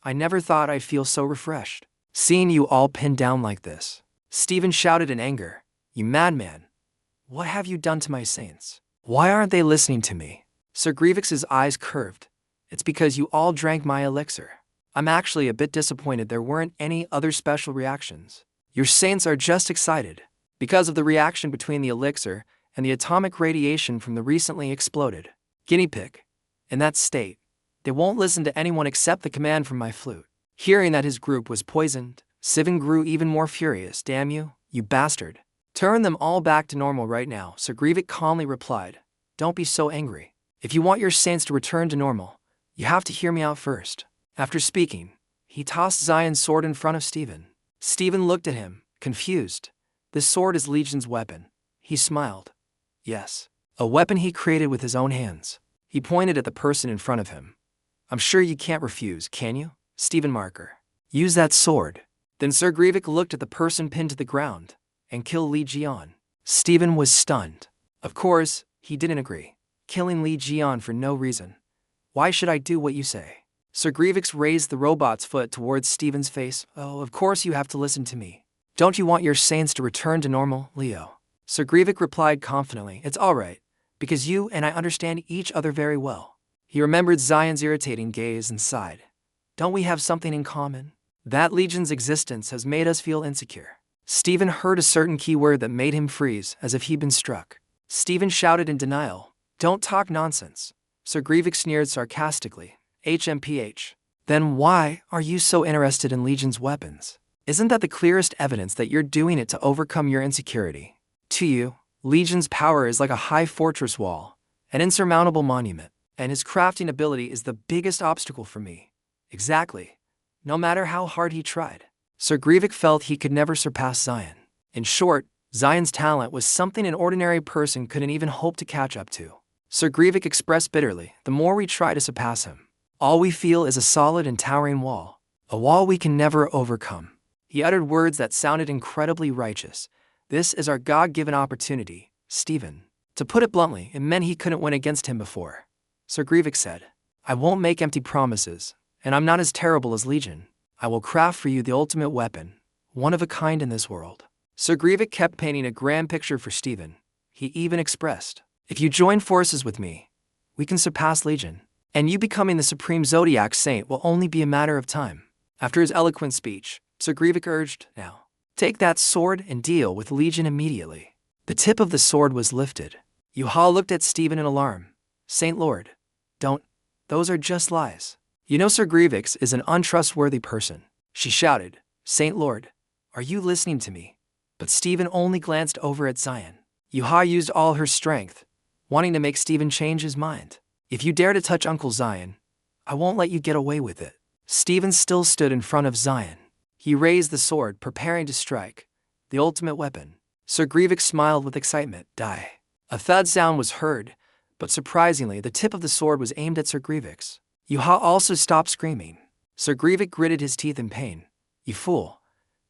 I never thought I'd feel so refreshed. Seeing you all pinned down like this. Stephen shouted in anger. You madman. What have you done to my saints? Why aren't they listening to me? Sir Grievous's eyes curved. It's because you all drank my elixir. I'm actually a bit disappointed there weren't any other special reactions. Your saints are just excited because of the reaction between the elixir and the atomic radiation from the recently exploded guinea pig. In that state, they won't listen to anyone except the command from my flute. Hearing that his group was poisoned, Sivan grew even more furious. Damn you, you bastard. Turn them all back to normal right now, Sir Grievous calmly replied. Don't be so angry. If you want your saints to return to normal, you have to hear me out first. After speaking, he tossed Zion's sword in front of Stephen. Stephen looked at him, confused. This sword is Legion's weapon. He smiled. Yes, a weapon he created with his own hands. He pointed at the person in front of him. I'm sure you can't refuse, can you? Stephen Marker. Use that sword. Then Sir Grievous looked at the person pinned to the ground and kill Liion. Stephen was stunned. Of course, he didn't agree. Killing Liion for no reason. Why should I do what you say? Sir Grievous raised the robot's foot towards Stephen's face. Oh, of course you have to listen to me. Don't you want your saints to return to normal, Leo? Sir Grievous replied confidently. It's all right, because you and I understand each other very well. He remembered Zion's irritating gaze and sighed. Don't we have something in common? That Legion's existence has made us feel insecure. Stephen heard a certain key word that made him freeze, as if he'd been struck. Stephen shouted in denial. Don't talk nonsense. Sir Grievous sneered sarcastically. HMPH. Then why are you so interested in Legion's weapons? Isn't that the clearest evidence that you're doing it to overcome your insecurity? To you, Legion's power is like a high fortress wall, an insurmountable monument, and his crafting ability is the biggest obstacle for me. Exactly. No matter how hard he tried. Sir Grievous felt he could never surpass Zion. In short, Zion's talent was something an ordinary person couldn't even hope to catch up to. Sir Grievous expressed bitterly, the more we try to surpass him, all we feel is a solid and towering wall, a wall we can never overcome. He uttered words that sounded incredibly righteous. This is our God-given opportunity, Stephen. To put it bluntly, it meant he couldn't win against him before. Sir Grievous said, I won't make empty promises, and I'm not as terrible as Liion. I will craft for you the ultimate weapon, one of a kind in this world. Sir Grievous kept painting a grand picture for Stephen. He even expressed, if you join forces with me, we can surpass Liion, and you becoming the supreme zodiac saint will only be a matter of time. After his eloquent speech, Sir Grievous urged, now, take that sword and deal with Liion immediately. The tip of the sword was lifted. Yuha looked at Stephen in alarm. Saint Lord, don't, those are just lies. You know Sir Grievous is an untrustworthy person. She shouted, Saint Lord, are you listening to me? But Stephen only glanced over at Zion. Yuha used all her strength, wanting to make Stephen change his mind. If you dare to touch Uncle Zion, I won't let you get away with it. Stephen still stood in front of Zion. He raised the sword, preparing to strike, the ultimate weapon. Sir Grievous smiled with excitement. Die. A thud sound was heard, but surprisingly, the tip of the sword was aimed at Sir Grievous. Yuha also stopped screaming. Sir Grievous gritted his teeth in pain. You fool.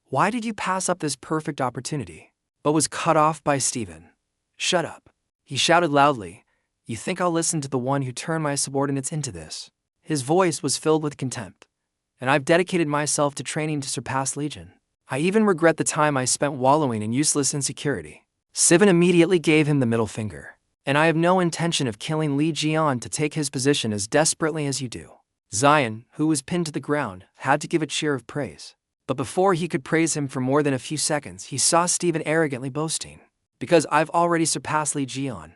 Why did you pass up this perfect opportunity? But was cut off by Stephen. Shut up. He shouted loudly. You think I'll listen to the one who turned my subordinates into this? His voice was filled with contempt. And I've dedicated myself to training to surpass Liion. I even regret the time I spent wallowing in useless insecurity. Sivan immediately gave him the middle finger. And I have no intention of killing Liion to take his position as desperately as you do. Zion, who was pinned to the ground, had to give a cheer of praise. But before he could praise him for more than a few seconds, he saw Stephen arrogantly boasting. Because I've already surpassed Liion.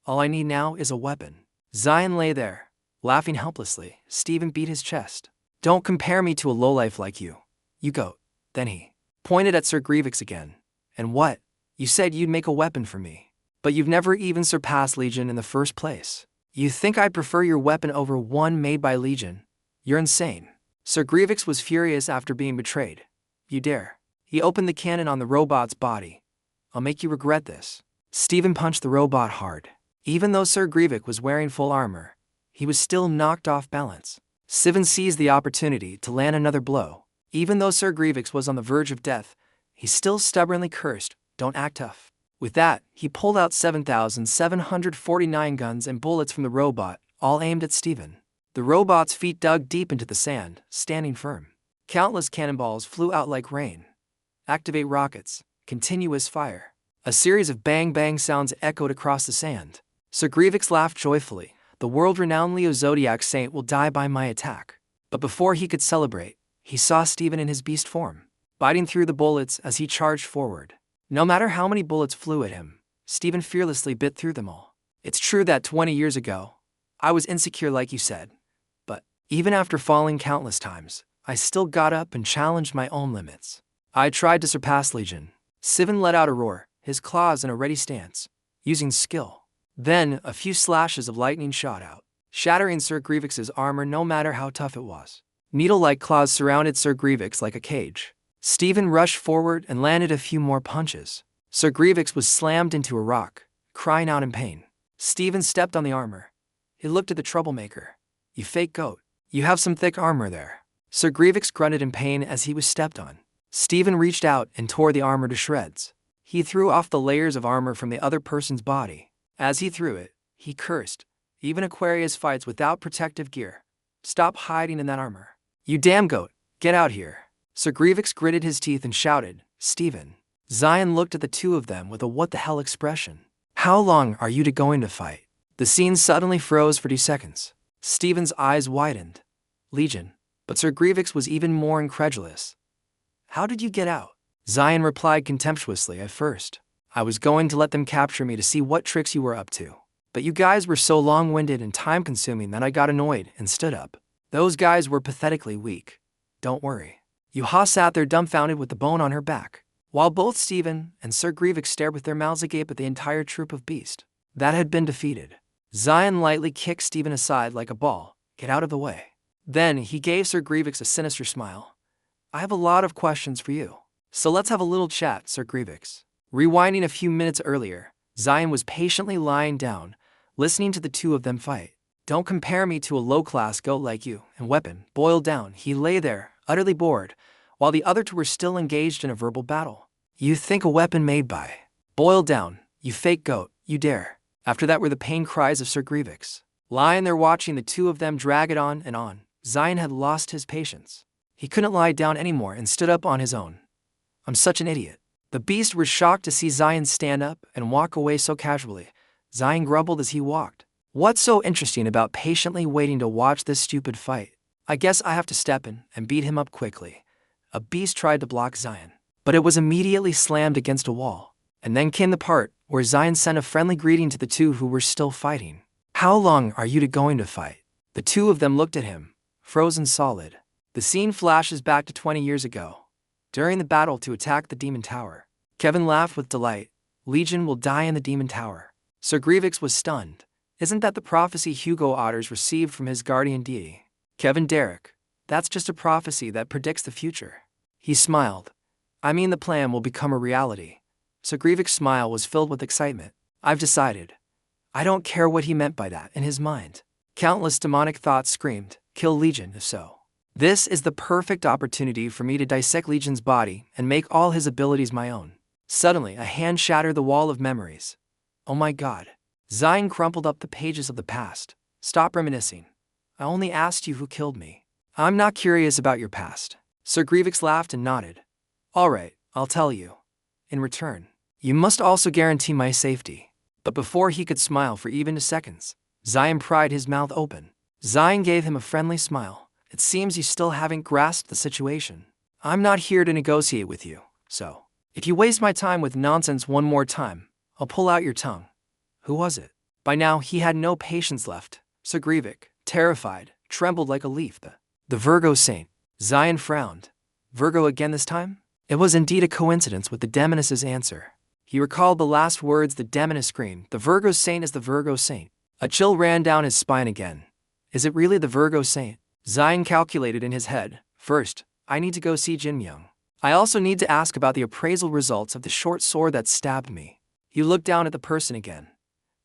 All I need now is a weapon. Zion lay there, laughing helplessly. Stephen beat his chest. Don't compare me to a lowlife like you. You goat. Then he pointed at Sir Grievous again. And what? You said you'd make a weapon for me. But you've never even surpassed Liion in the first place. You think I'd prefer your weapon over one made by Liion? You're insane. Sir Grievous was furious after being betrayed. You dare. He opened the cannon on the robot's body. I'll make you regret this. Stephen punched the robot hard. Even though Sir Grievous was wearing full armor, he was still knocked off balance. Sivan seized the opportunity to land another blow. Even though Sir Grievous was on the verge of death, he still stubbornly cursed, "Don't act tough." With that, he pulled out 7,749 guns and bullets from the robot, all aimed at Stephen. The robot's feet dug deep into the sand, standing firm. Countless cannonballs flew out like rain. Activate rockets. Continuous fire. A series of bang-bang sounds echoed across the sand. Sir Grievous laughed joyfully. The world-renowned Leo Zodiac Saint will die by my attack. But before he could celebrate, he saw Stephen in his beast form, biting through the bullets as he charged forward. No matter how many bullets flew at him, Stephen fearlessly bit through them all. It's true that 20 years ago, I was insecure like you said. But even after falling countless times, I still got up and challenged my own limits. I tried to surpass Liion. Stephen let out a roar, his claws in a ready stance, using skill. Then, a few slashes of lightning shot out, shattering Sir Grievous's armor no matter how tough it was. Needle-like claws surrounded Sir Grievous like a cage. Stephen rushed forward and landed a few more punches. Sir Grievous was slammed into a rock, crying out in pain. Stephen stepped on the armor. He looked at the troublemaker. "You fake goat. You have some thick armor there." Sir Grievous grunted in pain as he was stepped on. Stephen reached out and tore the armor to shreds. He threw off the layers of armor from the other person's body. As he threw it, he cursed. "Even Aquarius fights without protective gear. Stop hiding in that armor. You damn goat, get out here." Sir Grievous gritted his teeth and shouted, "Stephen." Zion looked at the two of them with a what-the-hell expression. "How long are you going to fight?" The scene suddenly froze for 2 seconds. Stephen's eyes widened. "Liion." But Sir Grievous was even more incredulous. "How did you get out?" Zion replied contemptuously. "At first, I was going to let them capture me to see what tricks you were up to. But you guys were so long-winded and time-consuming that I got annoyed and stood up. Those guys were pathetically weak. Don't worry." Yuha sat there dumbfounded with the bone on her back, while both Stephen and Sir Grievous stared with their mouths agape at the entire troop of beasts that had been defeated. Zion lightly kicked Stephen aside like a ball. "Get out of the way." Then he gave Sir Grievous a sinister smile. "I have a lot of questions for you. So let's have a little chat, Sir Grievous." Rewinding a few minutes earlier, Zion was patiently lying down, listening to the two of them fight. "Don't compare me to a low-class goat like you, and weapon." Boiled down, he lay there, utterly bored, while the other two were still engaged in a verbal battle. "You think a weapon made by." Boiled down, "You fake goat, you dare." After that were the pain cries of Sir Grievous. Lying there watching the two of them drag it on and on, Zion had lost his patience. He couldn't lie down anymore and stood up on his own. "I'm such an idiot." The beasts were shocked to see Zion stand up and walk away so casually. Zion grumbled as he walked. "What's so interesting about patiently waiting to watch this stupid fight? I guess I have to step in and beat him up quickly." A beast tried to block Zion, but it was immediately slammed against a wall. And then came the part where Zion sent a friendly greeting to the two who were still fighting. "How long are you going to fight?" The two of them looked at him, frozen solid. The scene flashes back to 20 years ago, during the battle to attack the Demon Tower. Kevin laughed with delight. "Liion will die in the Demon Tower." Sir Grievous was stunned. "Isn't that the prophecy Hugo Otters received from his guardian deity?" Kevin Derrick, "That's just a prophecy that predicts the future." He smiled. "I mean the plan will become a reality." Sir Grievous' smile was filled with excitement. "I've decided." I don't care what he meant by that in his mind. Countless demonic thoughts screamed, "Kill Liion if so." This is the perfect opportunity for me to dissect Legion's body and make all his abilities my own. Suddenly, a hand shattered the wall of memories. "Oh my God." Zion crumpled up the pages of the past. "Stop reminiscing. I only asked you who killed me. I'm not curious about your past." Sir Grievous laughed and nodded. "All right, I'll tell you. In return, you must also guarantee my safety." But before he could smile for even 2 seconds, Zion pried his mouth open. Zion gave him a friendly smile. "It seems you still haven't grasped the situation. I'm not here to negotiate with you, so if you waste my time with nonsense one more time, I'll pull out your tongue." Who was it? By now, he had no patience left. Sir Grievous, terrified, trembled like a leaf. The Virgo Saint. Zion frowned. Virgo again this time? It was indeed a coincidence with the demoness's answer. He recalled the last words the demoness screamed. The Virgo Saint is the Virgo Saint. A chill ran down his spine again. Is it really the Virgo Saint? Zion calculated in his head. First, I need to go see Jin Myung. I also need to ask about the appraisal results of the short sword that stabbed me. He looked down at the person again.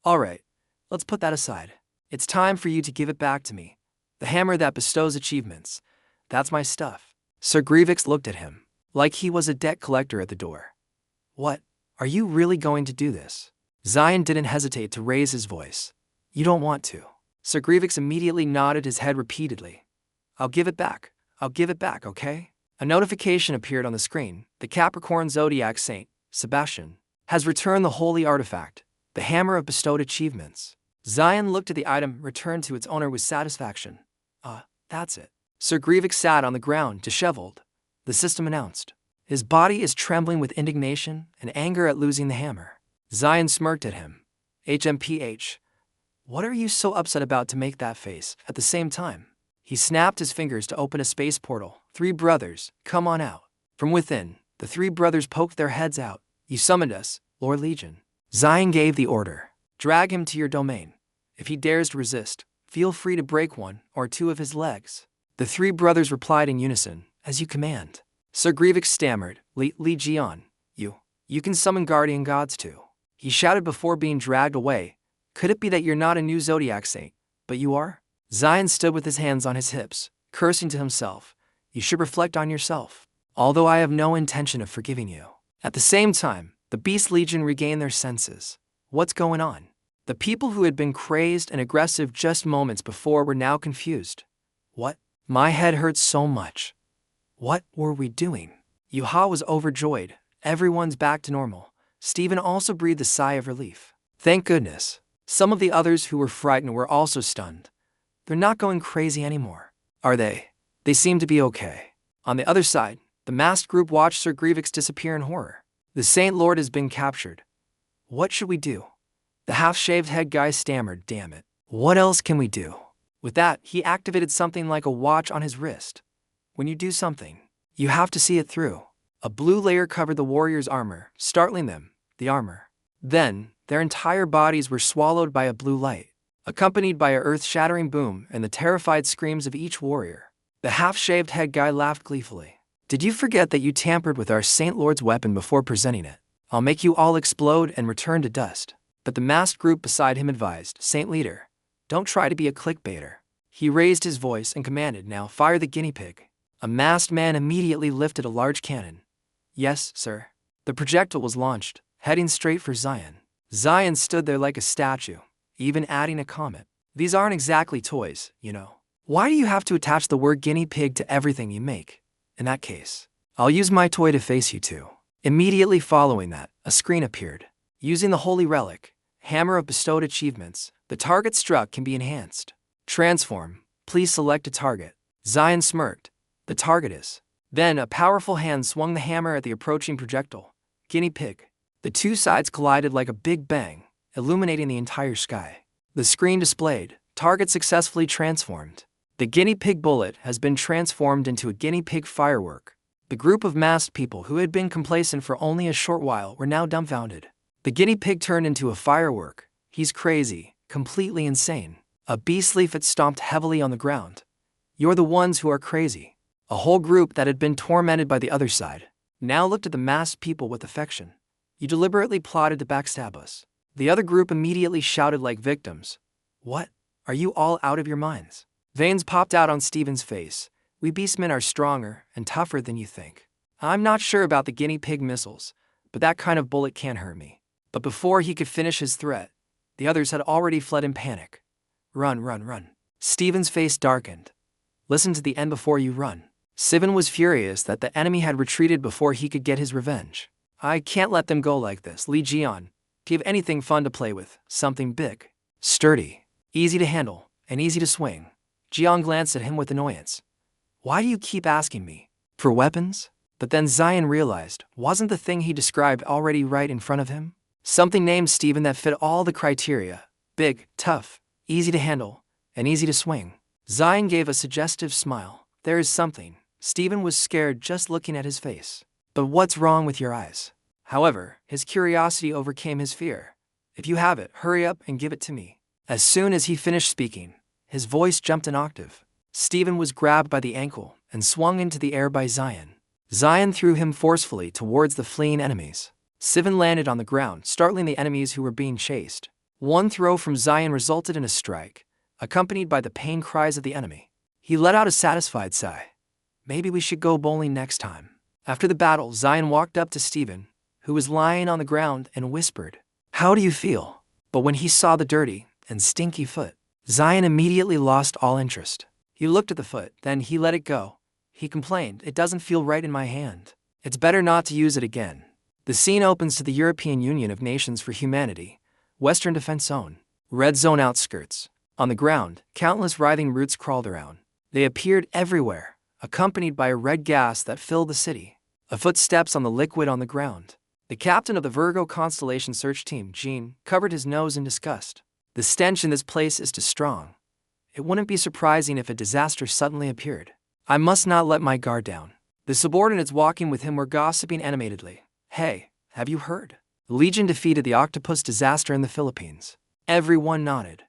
All right, let's put that aside. It's time for you to give it back to me. The hammer that bestows achievements. That's my stuff. Sir Grievous looked at him, like he was a debt collector at the door. What? Are you really going to do this? Zion didn't hesitate to raise his voice. You don't want to. Sir Grievous immediately nodded his head repeatedly. I'll give it back. I'll give it back, okay? A notification appeared on the screen. The Capricorn zodiac saint, Sebastian, has returned the holy artifact, the hammer of bestowed achievements. Zion looked at the item returned to its owner with satisfaction. That's it. Sir Grievous sat on the ground, disheveled. The system announced. His body is trembling with indignation and anger at losing the hammer. Zion smirked at him. HMPH. What are you so upset about to make that face? At the same time, he snapped his fingers to open a space portal. 3 brothers, come on out. From within, the 3 brothers poked their heads out. You summoned us, Lord Liion. Zion gave the order. Drag him to your domain. If he dares to resist, feel free to break 1 or 2 of his legs. The 3 brothers replied in unison, as you command. Sir Grievous stammered, Liion, you can summon guardian gods too. He shouted before being dragged away. Could it be that you're not a new zodiac saint, but you are? Zion stood with his hands on his hips, cursing to himself. You should reflect on yourself. Although I have no intention of forgiving you. At the same time, the Beast Legion regained their senses. What's going on? The people who had been crazed and aggressive just moments before were now confused. What? My head hurts so much. What were we doing? Yuha was overjoyed. Everyone's back to normal. Stephen also breathed a sigh of relief. Thank goodness. Some of the others who were frightened were also stunned. They're not going crazy anymore, are they? They seem to be okay. On the other side, the masked group watched Sir Grievous disappear in horror. The Saint Lord has been captured. What should we do? The half-shaved head guy stammered, damn it. What else can we do? With that, he activated something like a watch on his wrist. When you do something, you have to see it through. A blue layer covered the warrior's armor, startling them, the armor. Then, their entire bodies were swallowed by a blue light, accompanied by a earth-shattering boom and the terrified screams of each warrior. The half-shaved head guy laughed gleefully. Did you forget that you tampered with our Saint Lord's weapon before presenting it? I'll make you all explode and return to dust. But the masked group beside him advised, Saint Leader, don't try to be a clickbaiter. He raised his voice and commanded, now fire the guinea pig. A masked man immediately lifted a large cannon. Yes, sir. The projectile was launched, heading straight for Zion. Zion stood there like a statue, even adding a comment. These aren't exactly toys, you know. Why do you have to attach the word guinea pig to everything you make? In that case, I'll use my toy to face you two. Immediately following that, a screen appeared. Using the holy relic, hammer of bestowed achievements, the target struck can be enhanced. Transform. Please select a target. Zion smirked. The target is. Then a powerful hand swung the hammer at the approaching projectile. Guinea pig. The 2 sides collided like a big bang, illuminating the entire sky. The screen displayed, target successfully transformed. The guinea pig bullet has been transformed into a guinea pig firework. The group of masked people who had been complacent for only a short while were now dumbfounded. The guinea pig turned into a firework. He's crazy, completely insane. A beast leaflet stomped heavily on the ground. You're the ones who are crazy. A whole group that had been tormented by the other side now looked at the masked people with affection. You deliberately plotted to backstab us. The other group immediately shouted like victims. What? Are you all out of your minds? Veins popped out on Stephen's face. We beastmen are stronger and tougher than you think. I'm not sure about the guinea pig missiles, but that kind of bullet can't hurt me. But before he could finish his threat, the others had already fled in panic. Run, run, run. Stephen's face darkened. Listen to the end before you run. Stephen was furious that the enemy had retreated before he could get his revenge. I can't let them go like this. Liion, do you have anything fun to play with? Something big, sturdy, easy to handle, and easy to swing. Jian glanced at him with annoyance. Why do you keep asking me? For weapons? But then Zion realized, wasn't the thing he described already right in front of him? Something named Stephen that fit all the criteria. Big, tough, easy to handle, and easy to swing. Zion gave a suggestive smile. There is something. Stephen was scared just looking at his face. But what's wrong with your eyes? However, his curiosity overcame his fear. If you have it, hurry up and give it to me. As soon as he finished speaking, his voice jumped an octave. Stephen was grabbed by the ankle and swung into the air by Zion. Zion threw him forcefully towards the fleeing enemies. Stephen landed on the ground, startling the enemies who were being chased. One throw from Zion resulted in a strike, accompanied by the pain cries of the enemy. He let out a satisfied sigh. maybe we should go bowling next time. After the battle, Zion walked up to Stephen, who was lying on the ground, and whispered, "How do you feel?" But when he saw the dirty and stinky foot, Zion immediately lost all interest. He looked at the foot, then he let it go. He complained, "It doesn't feel right in my hand. It's better not to use it again." The scene opens to the European Union of Nations for Humanity, Western Defense Zone, Red Zone outskirts. On the ground, countless writhing roots crawled around. They appeared everywhere, accompanied by a red gas that filled the city. A footsteps on the liquid on the ground. The captain of the Virgo constellation search team, Jean, covered his nose in disgust. The stench in this place is too strong. It wouldn't be surprising if a disaster suddenly appeared. I must not let my guard down. The subordinates walking with him were gossiping animatedly. "Hey, have you heard? Liion defeated the octopus disaster in the Philippines." Everyone nodded.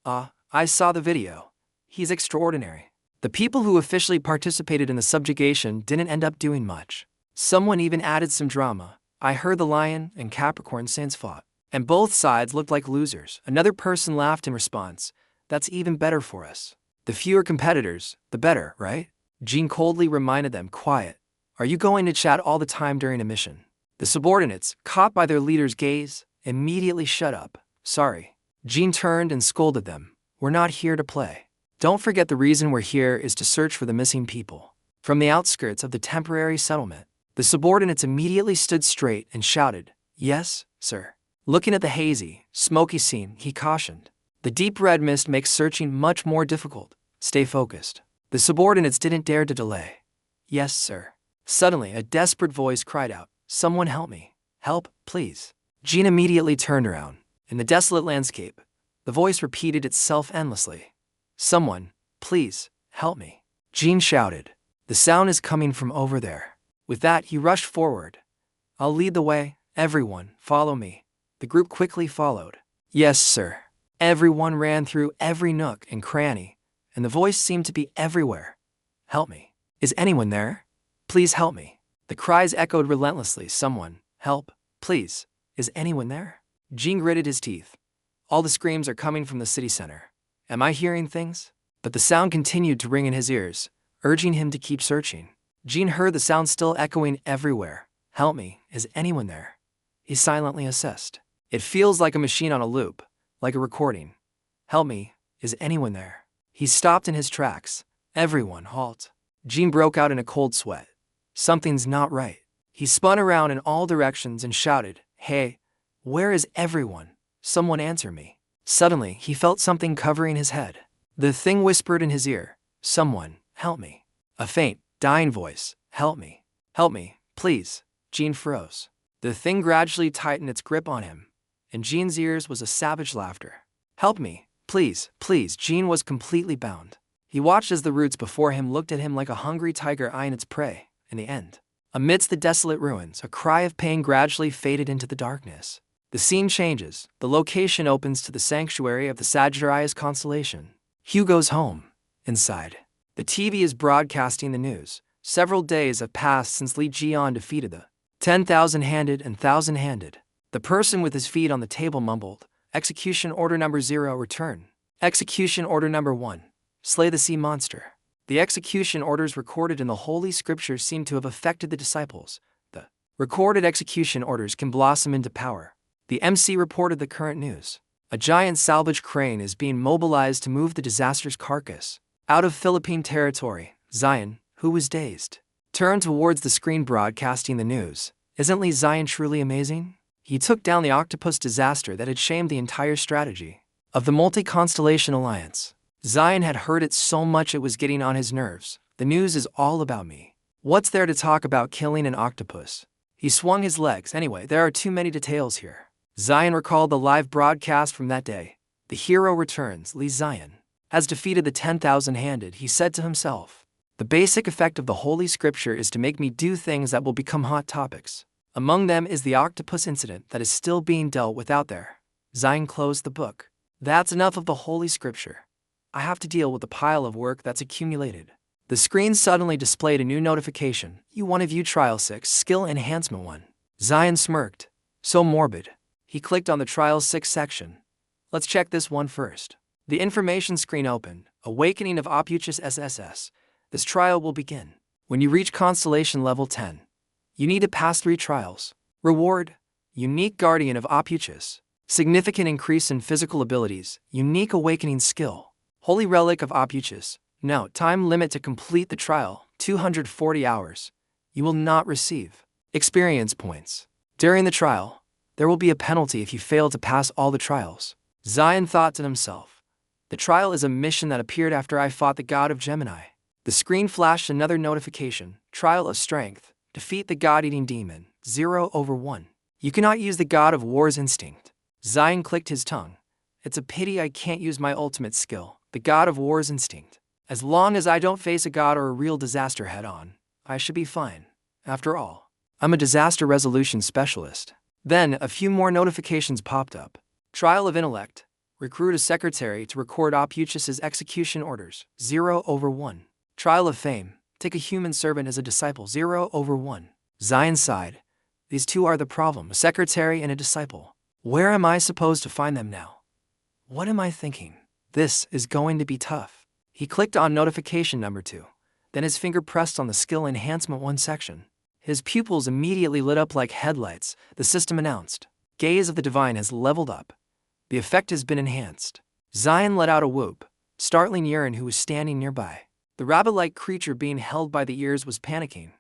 I saw the video. He's extraordinary." The people who officially participated in the subjugation didn't end up doing much. Someone even added some drama. "I heard the Lion and Capricorn saints fought, and both sides looked like losers." Another person laughed in response. "That's even better for us. The fewer competitors, the better, right?" Jean coldly reminded them, "Quiet. Are you going to chat all the time during a mission?" The subordinates, caught by their leader's gaze, immediately shut up. "Sorry." Jean turned and scolded them. "We're not here to play. Don't forget the reason we're here is to search for the missing people." From the outskirts of the temporary settlement, the subordinates immediately stood straight and shouted, "Yes, sir." Looking at the hazy, smoky scene, he cautioned, "The deep red mist makes searching much more difficult. Stay focused." The subordinates didn't dare to delay. "Yes, sir." Suddenly, a desperate voice cried out, "Someone help me. Help, please." Jean immediately turned around. In the desolate landscape, the voice repeated itself endlessly. "Someone, please, help me." Jean shouted, "The sound is coming from over there." With that, he rushed forward. "I'll lead the way. Everyone, follow me." The group quickly followed. "Yes, sir." Everyone ran through every nook and cranny, and the voice seemed to be everywhere. "Help me. Is anyone there? Please help me." The cries echoed relentlessly. "Someone, help, please. Is anyone there?" Jean gritted his teeth. All the screams are coming from the city center. Am I hearing things? But the sound continued to ring in his ears, urging him to keep searching. Jean heard the sound still echoing everywhere. "Help me, is anyone there?" He silently assessed. "It feels like a machine on a loop, like a recording. Help me, is anyone there?" He stopped in his tracks. "Everyone, halt." Jean broke out in a cold sweat. Something's not right. He spun around in all directions and shouted, "Hey, where is everyone? Someone answer me." Suddenly, he felt something covering his head. The thing whispered in his ear, "Someone, help me." A faint, dying voice, "Help me. Help me, please." Jean froze. The thing gradually tightened its grip on him. In Jean's ears was a savage laughter. "Help me, please, please." Jean was completely bound. He watched as the roots before him looked at him like a hungry tiger eyeing its prey. In the end, amidst the desolate ruins, a cry of pain gradually faded into the darkness. The scene changes. The location opens to the sanctuary of the Sagittarius constellation. Hugo's home. Inside, the TV is broadcasting the news. Several days have passed since Liion defeated the 10,000-handed and 1,000-handed. The person with his feet on the table mumbled, "Execution order number 0, return. Execution order number 1, slay the sea monster." The execution orders recorded in the Holy Scriptures seem to have affected the disciples. The recorded execution orders can blossom into power. The MC reported the current news. A giant salvage crane is being mobilized to move the disaster's carcass out of Philippine territory. Zion, who was dazed, turned towards the screen broadcasting the news. Isn't Liion truly amazing? He took down the octopus disaster that had shamed the entire strategy of the multi-constellation alliance. Zion had heard it so much it was getting on his nerves. The news is all about me. What's there to talk about killing an octopus? He swung his legs. Anyway, there are too many details here. Zion recalled the live broadcast from that day. The hero returns. Liion has defeated the 10,000-handed, he said to himself. The basic effect of the Holy Scripture is to make me do things that will become hot topics. Among them is the octopus incident that is still being dealt with out there. Zion closed the book. That's enough of the Holy Scripture. I have to deal with the pile of work that's accumulated. The screen suddenly displayed a new notification. You want to view Trial 6, Skill Enhancement 1. Zion smirked. So morbid. He clicked on the Trial 6 section. Let's check this one first. The information screen opened. Awakening of Opuchus SSS. This trial will begin. When you reach constellation level 10, you need to pass 3 trials. Reward: unique guardian of opuchus. Significant increase in physical abilities, unique awakening skill. Holy relic of opuchus. Note: time limit to complete the trial, 240 hours. You will not receive experience points. During the trial, there will be a penalty if you fail to pass all the trials. Zion thought to himself, the trial is a mission that appeared after I fought the god of Gemini. The screen flashed another notification: trial of strength. Defeat the god-eating demon, 0/1. You cannot use the god of war's instinct. Zion clicked his tongue. It's a pity I can't use my ultimate skill, the god of war's instinct. As long as I don't face a god or a real disaster head-on, I should be fine. After all, I'm a disaster resolution specialist. Then, a few more notifications popped up. Trial of intellect. Recruit a secretary to record opuchus's execution orders, 0/1. Trial of fame. Take a human servant as a disciple, 0/1. Zion sighed. These two are the problem, a secretary and a disciple. Where am I supposed to find them now? What am I thinking? This is going to be tough. He clicked on notification number 2. Then his finger pressed on the skill enhancement 1 section. His pupils immediately lit up like headlights. The system announced, Gaze of the Divine has leveled up. The effect has been enhanced. Zion let out a whoop, startling Liion, who was standing nearby. The rabbit-like creature being held by the ears was panicking.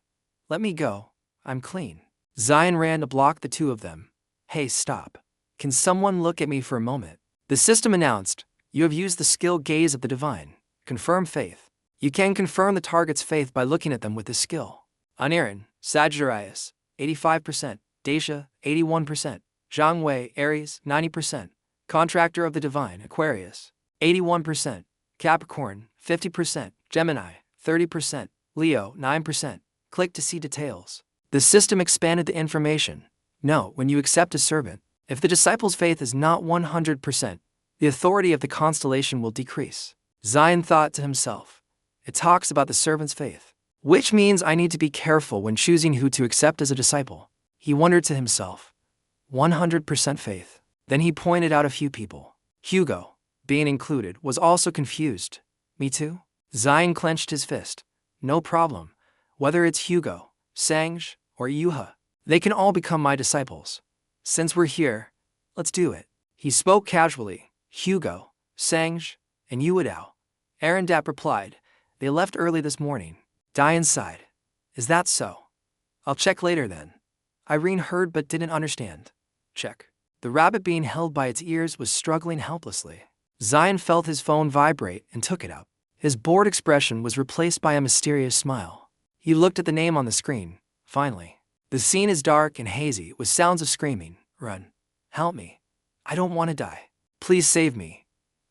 Let me go. I'm clean. Zion ran to block the two of them. Hey, stop. Can someone look at me for a moment? The system announced, you have used the skill Gaze of the Divine. Confirm faith. You can confirm the target's faith by looking at them with this skill. Liion, Sagittarius, 85%. Daisha, 81%. Zhang Wei, Aries, 90%. Contractor of the Divine, Aquarius, 81%. Capricorn, 50%. Gemini, 30%. Leo, 9%. Click to see details. The system expanded the information. Note: when you accept a servant, if the disciple's faith is not 100%, the authority of the constellation will decrease. Zion thought to himself, it talks about the servant's faith, which means I need to be careful when choosing who to accept as a disciple. He wondered to himself, 100% faith. Then he pointed out a few people. Hugo, being included, was also confused. Me too? Zion clenched his fist. No problem. Whether it's Hugo, Sanji, or Yuha, they can all become my disciples. Since we're here, let's do it. He spoke casually. Hugo, Sanji, and Yuadao. Arendap replied, they left early this morning. Diane sighed. Is that so? I'll check later then. Irene heard but didn't understand. Check. The rabbit being held by its ears was struggling helplessly. Zion felt his phone vibrate and took it out. His bored expression was replaced by a mysterious smile. He looked at the name on the screen. Finally. The scene is dark and hazy with sounds of screaming. Run. Help me. I don't want to die. Please save me.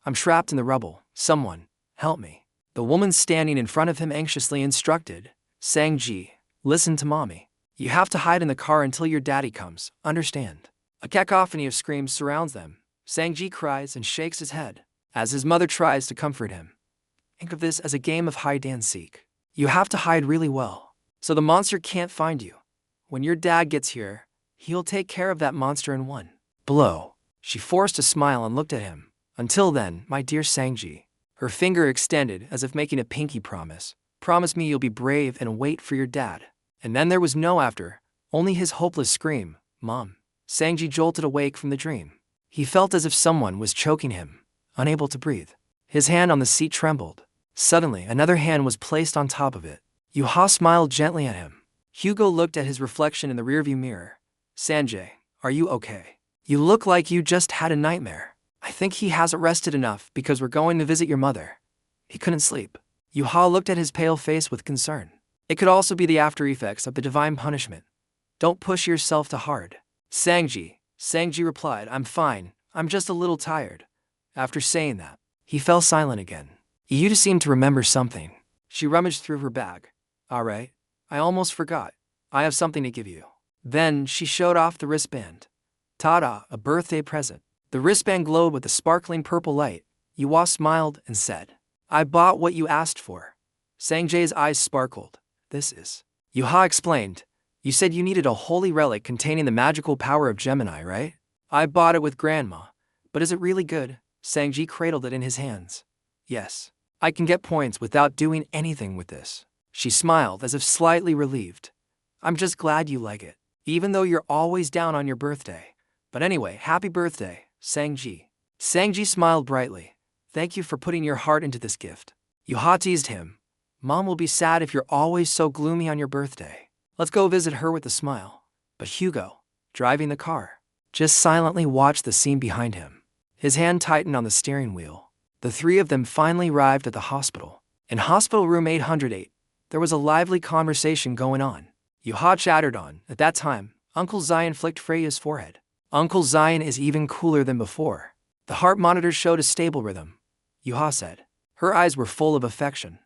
I'm trapped in the rubble. Someone, help me. The woman standing in front of him anxiously instructed. Sanji, listen to mommy. You have to hide in the car until your daddy comes, understand? A cacophony of screams surrounds them. Sanji cries and shakes his head as his mother tries to comfort him. Think of this as a game of hide and seek. You have to hide really well, so the monster can't find you. When your dad gets here, he'll take care of that monster in one blow. She forced a smile and looked at him. Until then, my dear Sanji. Her finger extended as if making a pinky promise. Promise me you'll be brave and wait for your dad. And then there was no after, only his hopeless scream, Mom. Sanji jolted awake from the dream. He felt as if someone was choking him, unable to breathe. His hand on the seat trembled. Suddenly, another hand was placed on top of it. Yuha smiled gently at him. Hugo looked at his reflection in the rearview mirror. Sanjay, are you okay? You look like you just had a nightmare. I think he hasn't rested enough because we're going to visit your mother. He couldn't sleep. Yuha looked at his pale face with concern. It could also be the after effects of the divine punishment. Don't push yourself too hard. Sanji replied, I'm fine, I'm just a little tired. After saying that, he fell silent again. Yuta seemed to remember something. She rummaged through her bag. Alright, I almost forgot. I have something to give you. Then she showed off the wristband. Ta-da, a birthday present. The wristband glowed with a sparkling purple light. Yuha smiled and said, I bought what you asked for. Sanjay's eyes sparkled. This is. Yuha explained. You said you needed a holy relic containing the magical power of Gemini, right? I bought it with Grandma. But is it really good? Sanji cradled it in his hands. Yes. I can get points without doing anything with this. She smiled as if slightly relieved. I'm just glad you like it, even though you're always down on your birthday. But anyway, happy birthday, Sanji. Sanji smiled brightly. Thank you for putting your heart into this gift. Yuha teased him. Mom will be sad if you're always so gloomy on your birthday. Let's go visit her with a smile. But Hugo, driving the car, just silently watched the scene behind him. His hand tightened on the steering wheel. The three of them finally arrived at the hospital. In hospital room 808, there was a lively conversation going on. Yuha chattered on. At that time, Uncle Zion flicked Freya's forehead. Uncle Zion is even cooler than before. The heart monitor showed a stable rhythm. Yuha said. Her eyes were full of affection.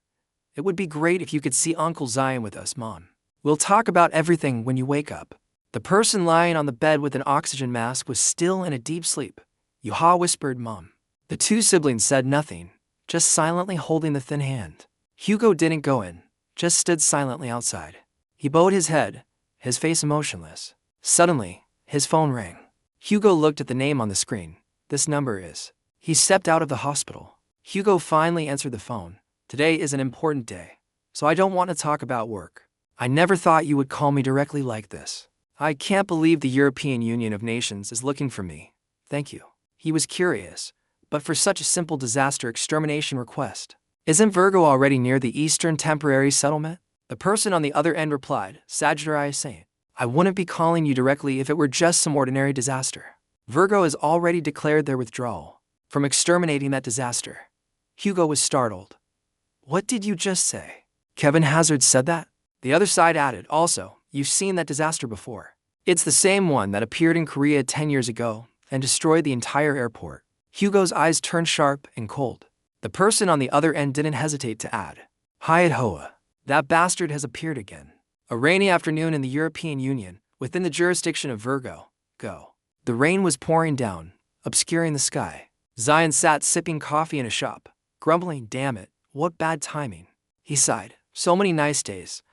It would be great if you could see Uncle Zion with us, Mom. We'll talk about everything when you wake up. The person lying on the bed with an oxygen mask was still in a deep sleep. Yuha whispered, Mom. The two siblings said nothing, just silently holding the thin hand. Hugo didn't go in, just stood silently outside. He bowed his head, his face emotionless. Suddenly, his phone rang. Hugo looked at the name on the screen. This number is. He stepped out of the hospital. Hugo finally answered the phone. Today is an important day, so I don't want to talk about work. I never thought you would call me directly like this. I can't believe the European Union of Nations is looking for me. Thank you. He was curious, but for such a simple disaster extermination request. Isn't Virgo already near the Eastern Temporary Settlement? The person on the other end replied, Sagittarius Saint. I wouldn't be calling you directly if it were just some ordinary disaster. Virgo has already declared their withdrawal from exterminating that disaster. Hugo was startled. What did you just say? Kevin Hazard said that? The other side added, also, you've seen that disaster before. It's the same one that appeared in Korea 10 years ago and destroyed the entire airport. Hugo's eyes turned sharp and cold. The person on the other end didn't hesitate to add, Hayat Hoa. That bastard has appeared again. A rainy afternoon in the European Union, within the jurisdiction of Virgo. Go. The rain was pouring down, obscuring the sky. Zion sat sipping coffee in a shop, grumbling, damn it, what bad timing. He sighed, so many nice days.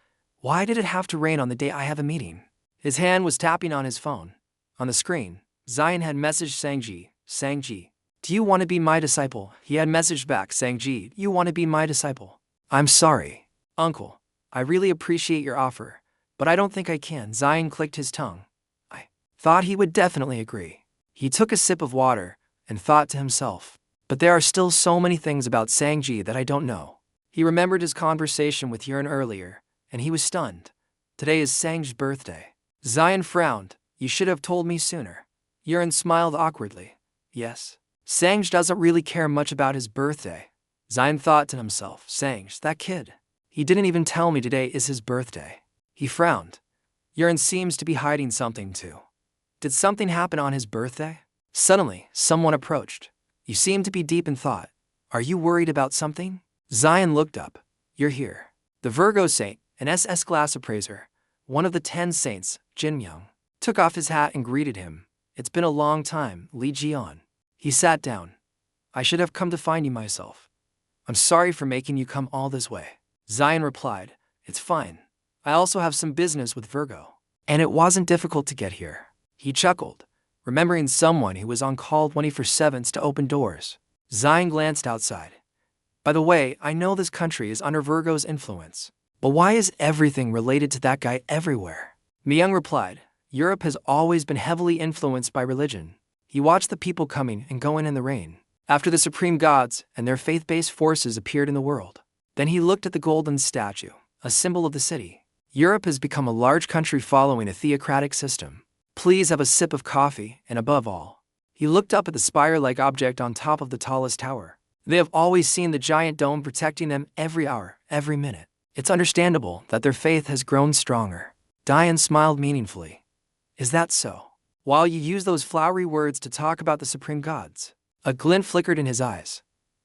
Why did it have to rain on the day I have a meeting? His hand was tapping on his phone. On the screen, Zion had messaged Sanji. Sanji, do you want to be my disciple? He had messaged back, Sanji, you want to be my disciple? I'm sorry, Uncle. I really appreciate your offer, but I don't think I can. Zion clicked his tongue. I thought he would definitely agree. He took a sip of water and thought to himself, but there are still so many things about Sanji that I don't know. He remembered his conversation with Yuren earlier, and he was stunned. Today is Sang's birthday. Zion frowned. You should have told me sooner. Yuren smiled awkwardly. Yes. Sanj doesn't really care much about his birthday. Zion thought to himself, Sanj, that kid. He didn't even tell me today is his birthday. He frowned. Yuren seems to be hiding something too. Did something happen on his birthday? Suddenly, someone approached. You seem to be deep in thought. Are you worried about something? Zion looked up. You're here. The Virgo Saint, an SS class appraiser, one of the 10 saints, Jin Young, took off his hat and greeted him. It's been a long time, Liion. He sat down. I should have come to find you myself. I'm sorry for making you come all this way. Zion replied, it's fine. I also have some business with Virgo. And it wasn't difficult to get here. He chuckled, remembering someone who was on call 24/7 to open doors. Zion glanced outside. By the way, I know this country is under Virgo's influence, but why is everything related to that guy everywhere? Myung replied, Europe has always been heavily influenced by religion. He watched the people coming and going in the rain, after the supreme gods and their faith-based forces appeared in the world. Then he looked at the golden statue, a symbol of the city. Europe has become a large country following a theocratic system. Please have a sip of coffee, and above all, he looked up at the spire-like object on top of the tallest tower. They have always seen the giant dome protecting them every hour, every minute. It's understandable that their faith has grown stronger. Diane smiled meaningfully. Is that so? While you use those flowery words to talk about the supreme gods, a glint flickered in his eyes.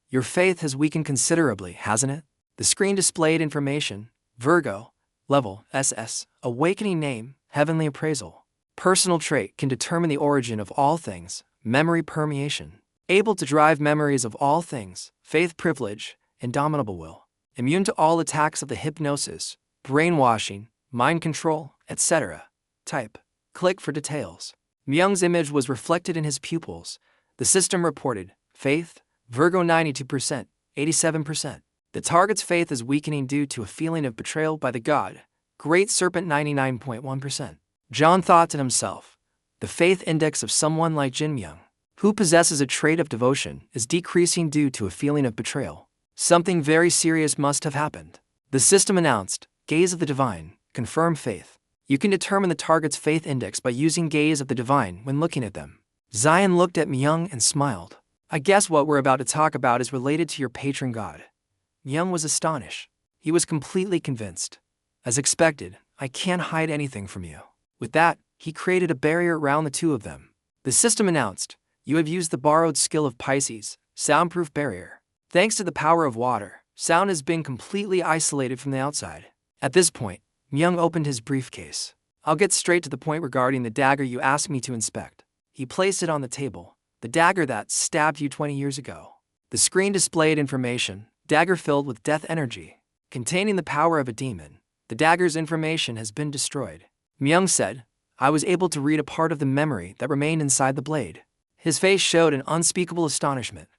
Your faith has weakened considerably, hasn't it? The screen displayed information. Virgo, level, SS, awakening name, heavenly appraisal. Personal trait can determine the origin of all things, memory permeation. Able to drive memories of all things, faith privilege, indomitable will. Immune to all attacks of the hypnosis, brainwashing, mind control, etc. Type. Click for details. Myung's image was reflected in his pupils. The system reported, faith, Virgo 92%, 87%. The target's faith is weakening due to a feeling of betrayal by the god. Great Serpent 99.1%. John thought to himself, the faith index of someone like Jin Myung, who possesses a trait of devotion, is decreasing due to a feeling of betrayal. Something very serious must have happened. The system announced, Gaze of the Divine, confirm faith. You can determine the target's faith index by using Gaze of the Divine when looking at them. Zion looked at Myung and smiled. I guess what we're about to talk about is related to your patron god. Myung was astonished. He was completely convinced. As expected, I can't hide anything from you. With that, he created a barrier around the two of them. The system announced, you have used the borrowed skill of Pisces, soundproof barrier. Thanks to the power of water, sound has been completely isolated from the outside. At this point, Myung opened his briefcase. I'll get straight to the point regarding the dagger you asked me to inspect. He placed it on the table, the dagger that stabbed you 20 years ago. The screen displayed information, dagger filled with death energy, containing the power of a demon. The dagger's information has been destroyed. Myung said, I was able to read a part of the memory that remained inside the blade. His face showed an unspeakable astonishment.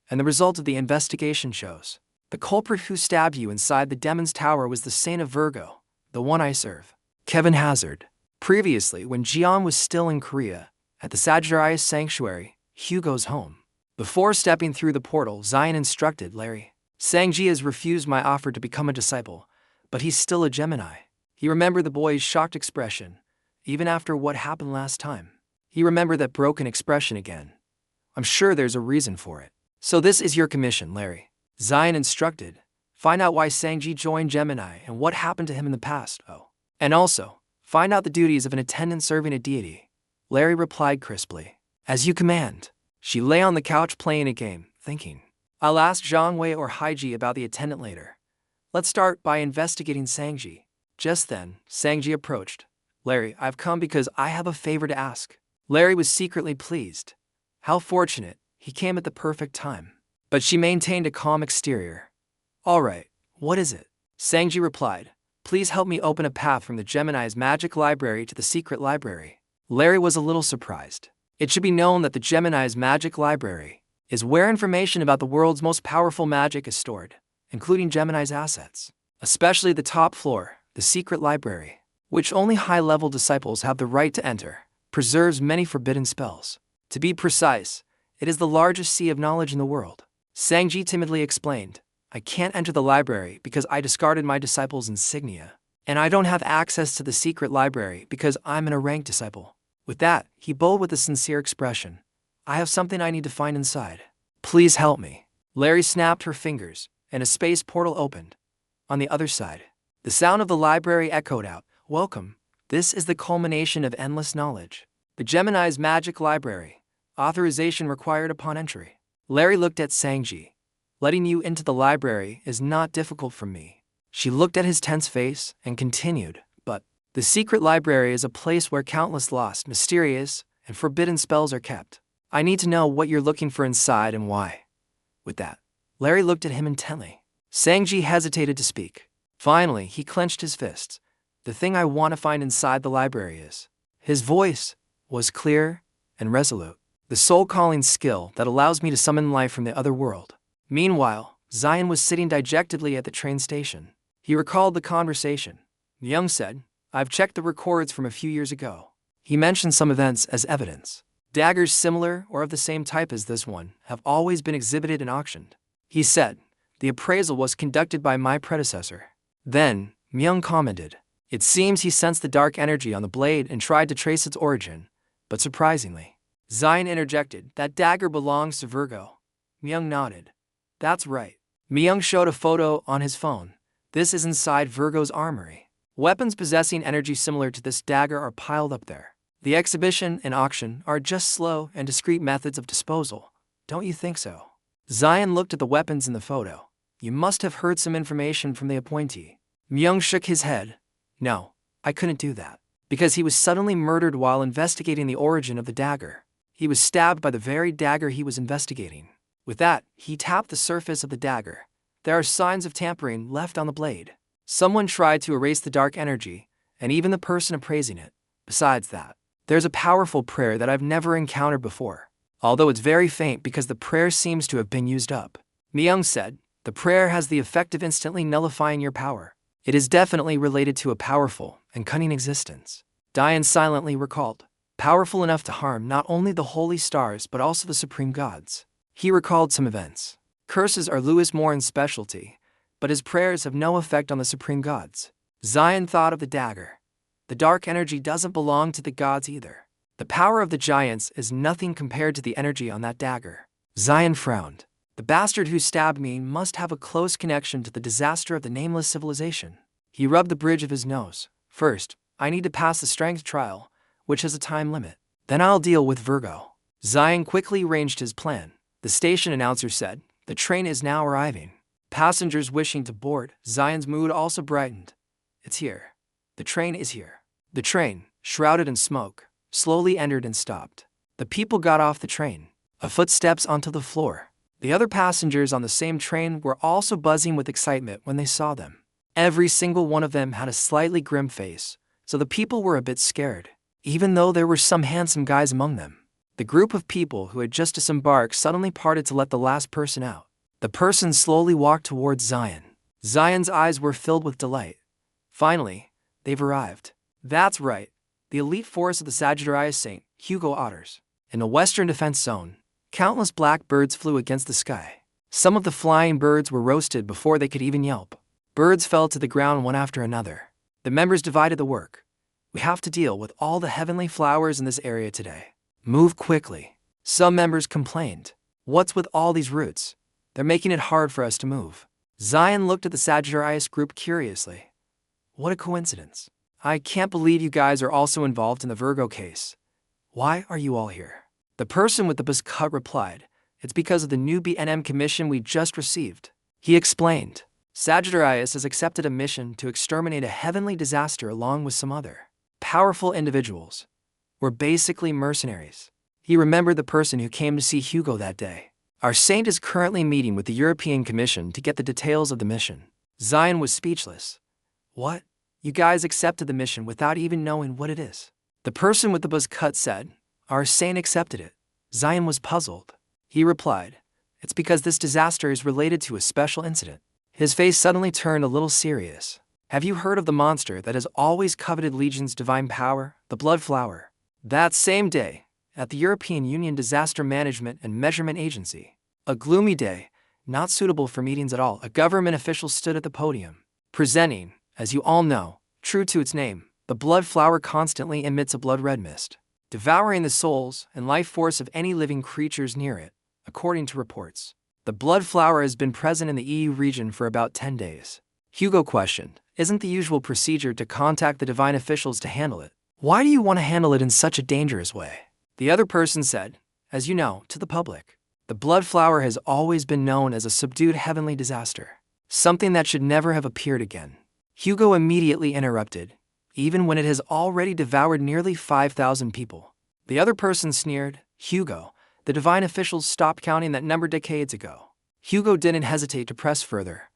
And the result of the investigation shows, the culprit who stabbed you inside the demon's tower was the saint of Virgo, the one I serve, Kevin Hazard. Previously, when Jian was still in Korea, at the Sagittarius Sanctuary, Hugo's home. Before stepping through the portal, Zion instructed Larry. Sanji has refused my offer to become a disciple, but he's still a Gemini. He remembered the boy's shocked expression, even after what happened last time. He remembered that broken expression again. I'm sure there's a reason for it. So this is your commission, Larry. Zion instructed. Find out why Sanji joined Gemini and what happened to him in the past. Oh. And also, find out the duties of an attendant serving a deity. Larry replied crisply. As you command. She lay on the couch playing a game, thinking. I'll ask Zhang Wei or Haiji about the attendant later. Let's start by investigating Sanji. Just then, Sanji approached. Larry, I've come because I have a favor to ask. Larry was secretly pleased. How fortunate, he came at the perfect time. But she maintained a calm exterior. All right, what is it? Sanji replied. Please help me open a path from the Gemini's magic library to the secret library. Larry was a little surprised. It should be known that the Gemini's magic library is where information about the world's most powerful magic is stored, including Gemini's assets. Especially the top floor, the secret library, which only high-level disciples have the right to enter, preserves many forbidden spells. To be precise, it is the largest sea of knowledge in the world. Sanji timidly explained, I can't enter the library because I discarded my disciple's insignia, and I don't have access to the secret library because I'm an ranked disciple. With that, he bowed with a sincere expression. I have something I need to find inside. Please help me. Larry snapped her fingers, and a space portal opened. On the other side, the sound of the library echoed out, Welcome. This is the culmination of endless knowledge. The Gemini's magic library. Authorization required upon entry. Larry looked at Sanji. Letting you into the library is not difficult for me. She looked at his tense face and continued, but the secret library is a place where countless lost, mysterious, and forbidden spells are kept. I need to know what you're looking for inside and why. With that, Larry looked at him intently. Sanji hesitated to speak. Finally, he clenched his fists. The thing I want to find inside the library is. His voice was clear and resolute. The soul-calling skill that allows me to summon life from the other world. Meanwhile, Zion was sitting dejectedly at the train station. He recalled the conversation. Myung said, I've checked the records from a few years ago. He mentioned some events as evidence. Daggers similar or of the same type as this one have always been exhibited and auctioned. He said, the appraisal was conducted by my predecessor. Then, Myung commented, it seems he sensed the dark energy on the blade and tried to trace its origin, but surprisingly, Zion interjected, that dagger belongs to Virgo. Myung nodded. That's right. Myung showed a photo on his phone. This is inside Virgo's armory. Weapons possessing energy similar to this dagger are piled up there. The exhibition and auction are just slow and discreet methods of disposal. Don't you think so? Zion looked at the weapons in the photo. You must have heard some information from the appointee. Myung shook his head. No, I couldn't do that. Because he was suddenly murdered while investigating the origin of the dagger. He was stabbed by the very dagger he was investigating. With that, he tapped the surface of the dagger. There are signs of tampering left on the blade. Someone tried to erase the dark energy, and even the person appraising it. Besides that, there's a powerful prayer that I've never encountered before, although it's very faint because the prayer seems to have been used up. Myung said, The prayer has the effect of instantly nullifying your power. It is definitely related to a powerful and cunning existence. Liion silently recalled, powerful enough to harm not only the holy stars but also the supreme gods. He recalled some events. Curses are Lewis Morin's specialty, but his prayers have no effect on the supreme gods. Liion thought of the dagger. The dark energy doesn't belong to the gods either. The power of the giants is nothing compared to the energy on that dagger. Liion frowned. The bastard who stabbed me must have a close connection to the disaster of the nameless civilization. He rubbed the bridge of his nose. First, I need to pass the strength trial, which has a time limit. Then I'll deal with Virgo. Liion quickly arranged his plan. The station announcer said, the train is now arriving. Passengers wishing to board, Lion's mood also brightened. It's here. The train is here. The train, shrouded in smoke, slowly entered and stopped. The people got off the train. Footsteps onto the floor. The other passengers on the same train were also buzzing with excitement when they saw them. Every single one of them had a slightly grim face, so the people were a bit scared, even though there were some handsome guys among them. The group of people who had just disembarked suddenly parted to let the last person out. The person slowly walked towards Liion. Lion's eyes were filled with delight. Finally, they've arrived. That's right, the elite force of the Sagittarius St. Hugo otters. In the Western Defense Zone, countless black birds flew against the sky. Some of the flying birds were roasted before they could even yelp. Birds fell to the ground one after another. The members divided the work. We have to deal with all the heavenly flowers in this area today. Move quickly. Some members complained. What's with all these roots? They're making it hard for us to move. Liion looked at the Sagittarius group curiously. What a coincidence. I can't believe you guys are also involved in the Virgo case. Why are you all here? The person with the buzz cut replied, it's because of the new B&M commission we just received. He explained, Sagittarius has accepted a mission to exterminate a heavenly disaster along with some other powerful individuals. We're basically mercenaries. He remembered the person who came to see Hugo that day. Our saint is currently meeting with the European Commission to get the details of the mission. Liion was speechless. What? You guys accepted the mission without even knowing what it is? The person with the buzz cut said, our saint accepted it. Liion was puzzled. He replied, it's because this disaster is related to a special incident. His face suddenly turned a little serious. Have you heard of the monster that has always coveted Legion's divine power, the blood flower? That same day, at the European Union Disaster Management and Measurement Agency, a gloomy day, not suitable for meetings at all, a government official stood at the podium, presenting, as you all know, true to its name, the blood flower constantly emits a blood-red mist, devouring the souls and life force of any living creatures near it, according to reports. The blood flower has been present in the EU region for about 10 days. Hugo questioned, isn't the usual procedure to contact the divine officials to handle it? Why do you want to handle it in such a dangerous way? The other person said, as you know, to the public, the blood flower has always been known as a subdued heavenly disaster, something that should never have appeared again. Hugo immediately interrupted, even when it has already devoured nearly 5,000 people. The other person sneered, Hugo, the divine officials stopped counting that number decades ago. Hugo didn't hesitate to press further.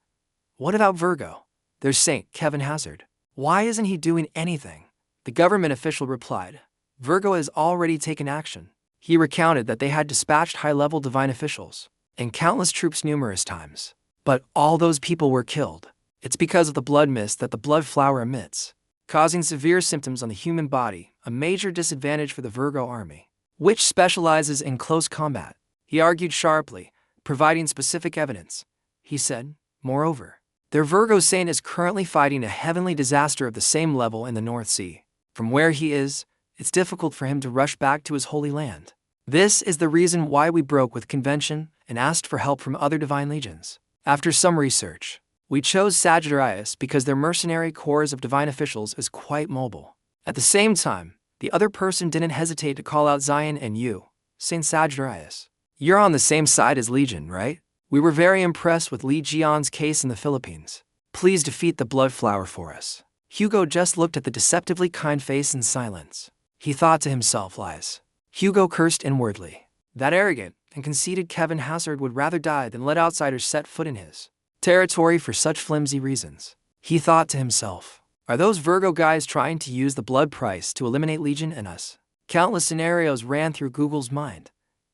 What about Virgo? There's Saint Kevin Hazard. Why isn't he doing anything? The government official replied, Virgo has already taken action. He recounted that they had dispatched high-level divine officials and countless troops numerous times. But all those people were killed. It's because of the blood mist that the blood flower emits, causing severe symptoms on the human body, a major disadvantage for the Virgo army, which specializes in close combat. He argued sharply, providing specific evidence. He said, moreover, their Virgo saint is currently fighting a heavenly disaster of the same level in the North Sea. From where he is, it's difficult for him to rush back to his holy land. This is the reason why we broke with convention and asked for help from other divine legions. After some research, we chose Sagittarius because their mercenary corps of divine officials is quite mobile. At the same time, the other person didn't hesitate to call out Liion and you, Saint Sagittarius. You're on the same side as Legion, right? We were very impressed with Legion's case in the Philippines. Please defeat the blood flower for us. Hugo just looked at the deceptively kind face in silence. He thought to himself, lies. Hugo cursed inwardly. That arrogant and conceited Kevin Hazard would rather die than let outsiders set foot in his territory for such flimsy reasons. He thought to himself, are those Virgo guys trying to use the blood price to eliminate Legion and us? Countless scenarios ran through Google's mind.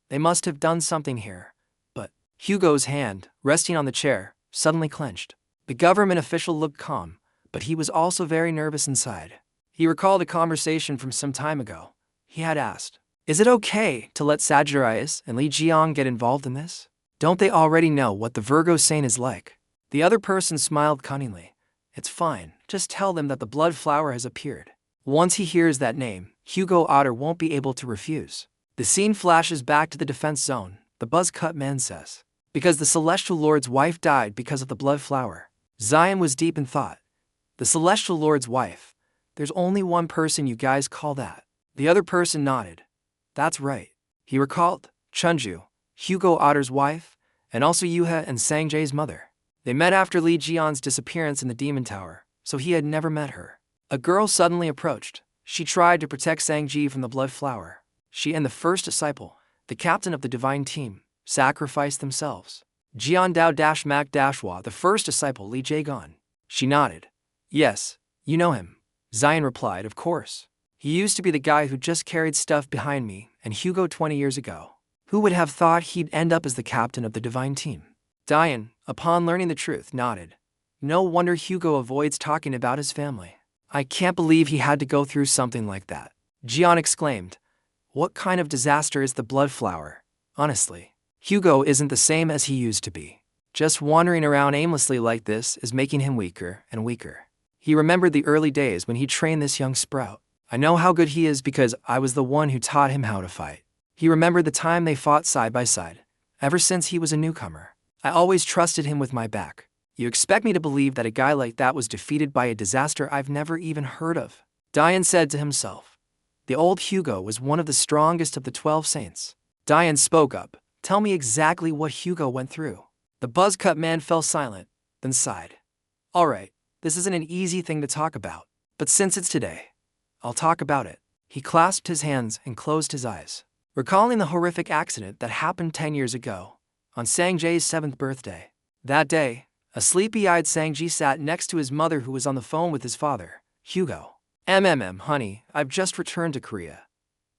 They must have done something here. But Hugo's hand, resting on the chair, suddenly clenched. The government official looked calm, but he was also very nervous inside. He recalled a conversation from some time ago. He had asked, "Is it okay to let Sagittarius and Liion get involved in this? Don't they already know what the Virgo saint is like?" The other person smiled cunningly. "It's fine, just tell them that the blood flower has appeared." Once he hears that name, Hugo Otter won't be able to refuse. The scene flashes back to the defense zone. The buzz-cut man says, "Because the Celestial Lord's wife died because of the blood flower." Zion was deep in thought. The Celestial Lord's wife? There's only one person you guys call that. The other person nodded. That's right. He recalled Chunju, Hugo Otter's wife, and also Yuha and Sangjae's mother. They met after Li Jion's disappearance in the Demon Tower, so he had never met her. A girl suddenly approached. She tried to protect Sangji from the blood flower. She and the first disciple, the captain of the divine team, sacrificed themselves. Jian Dao Mac Hua, the first disciple Li Jaegon. She nodded. Yes, you know him. Zion replied, of course. He used to be the guy who just carried stuff behind me and Hugo 20 years ago. Who would have thought he'd end up as the captain of the divine team? Diane, upon learning the truth, nodded. No wonder Hugo avoids talking about his family. I can't believe he had to go through something like that. Jian exclaimed. What kind of disaster is the blood flower? Honestly, Hugo isn't the same as he used to be. Just wandering around aimlessly like this is making him weaker and weaker. He remembered the early days when he trained this young sprout. I know how good he is because I was the one who taught him how to fight. He remembered the time they fought side by side. Ever since he was a newcomer, I always trusted him with my back. You expect me to believe that a guy like that was defeated by a disaster I've never even heard of? Diane said to himself. The old Hugo was one of the strongest of the 12 saints. Diane spoke up. Tell me exactly what Hugo went through. The buzz-cut man fell silent, then sighed. All right, this isn't an easy thing to talk about, but since it's today, I'll talk about it. He clasped his hands and closed his eyes, recalling the horrific accident that happened 10 years ago, on Sangjae's 7th birthday. That day, a sleepy-eyed Sangji sat next to his mother who was on the phone with his father, Hugo. Honey, I've just returned to Korea.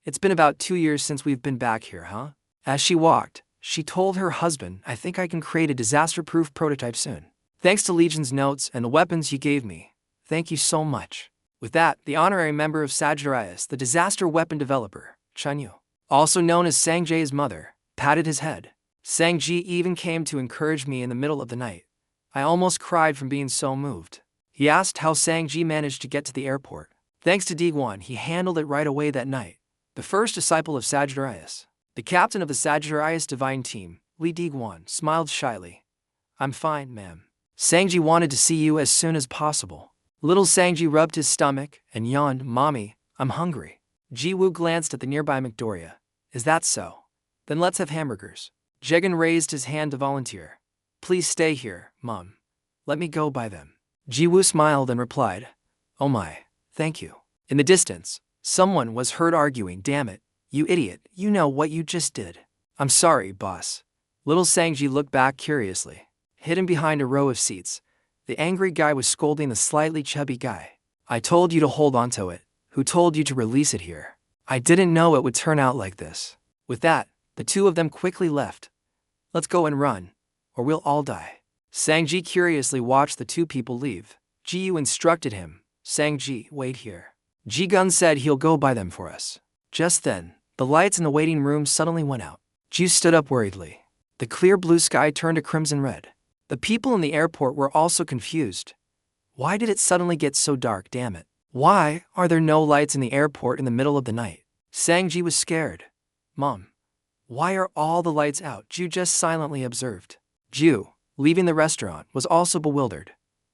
It's been about 2 years since we've been back here, huh? As she walked, she told her husband, I think I can create a disaster-proof prototype soon. Thanks to Legion's notes and the weapons you gave me. Thank you so much. With that, the honorary member of Sagittarius, the disaster weapon developer, Chunyu, also known as Sangjae's mother, patted his head. Sangji even came to encourage me in the middle of the night. I almost cried from being so moved. He asked how Sangji managed to get to the airport. Thanks to Digwan, he handled it right away that night. The first disciple of Sagittarius, the captain of the Sagittarius divine team, Li Digwan, smiled shyly. I'm fine, ma'am. Sangji wanted to see you as soon as possible. Little Sangji rubbed his stomach and yawned, Mommy, I'm hungry. Jiwoo glanced at the nearby McDoria. Is that so? Then let's have hamburgers. Jegan raised his hand to volunteer. Please stay here, Mom. Let me go buy them. Jiwoo smiled and replied, Oh my, thank you. In the distance, someone was heard arguing, damn it, you idiot, you know what you just did. I'm sorry, boss. Little Sangji looked back curiously. Hidden behind a row of seats, the angry guy was scolding the slightly chubby guy. I told you to hold onto it. Who told you to release it here? I didn't know it would turn out like this. With that, the two of them quickly left. Let's go and run, or we'll all die. Sangji curiously watched the two people leave. Jiyu instructed him, Sangji, wait here. Ji-gun said he'll go buy them for us. Just then, the lights in the waiting room suddenly went out. Ji stood up worriedly. The clear blue sky turned to crimson red. The people in the airport were also confused. Why did it suddenly get so dark, damn it? Why are there no lights in the airport in the middle of the night? Sangji was scared. Mom, why are all the lights out? Ju just silently observed. Ju, leaving the restaurant, was also bewildered.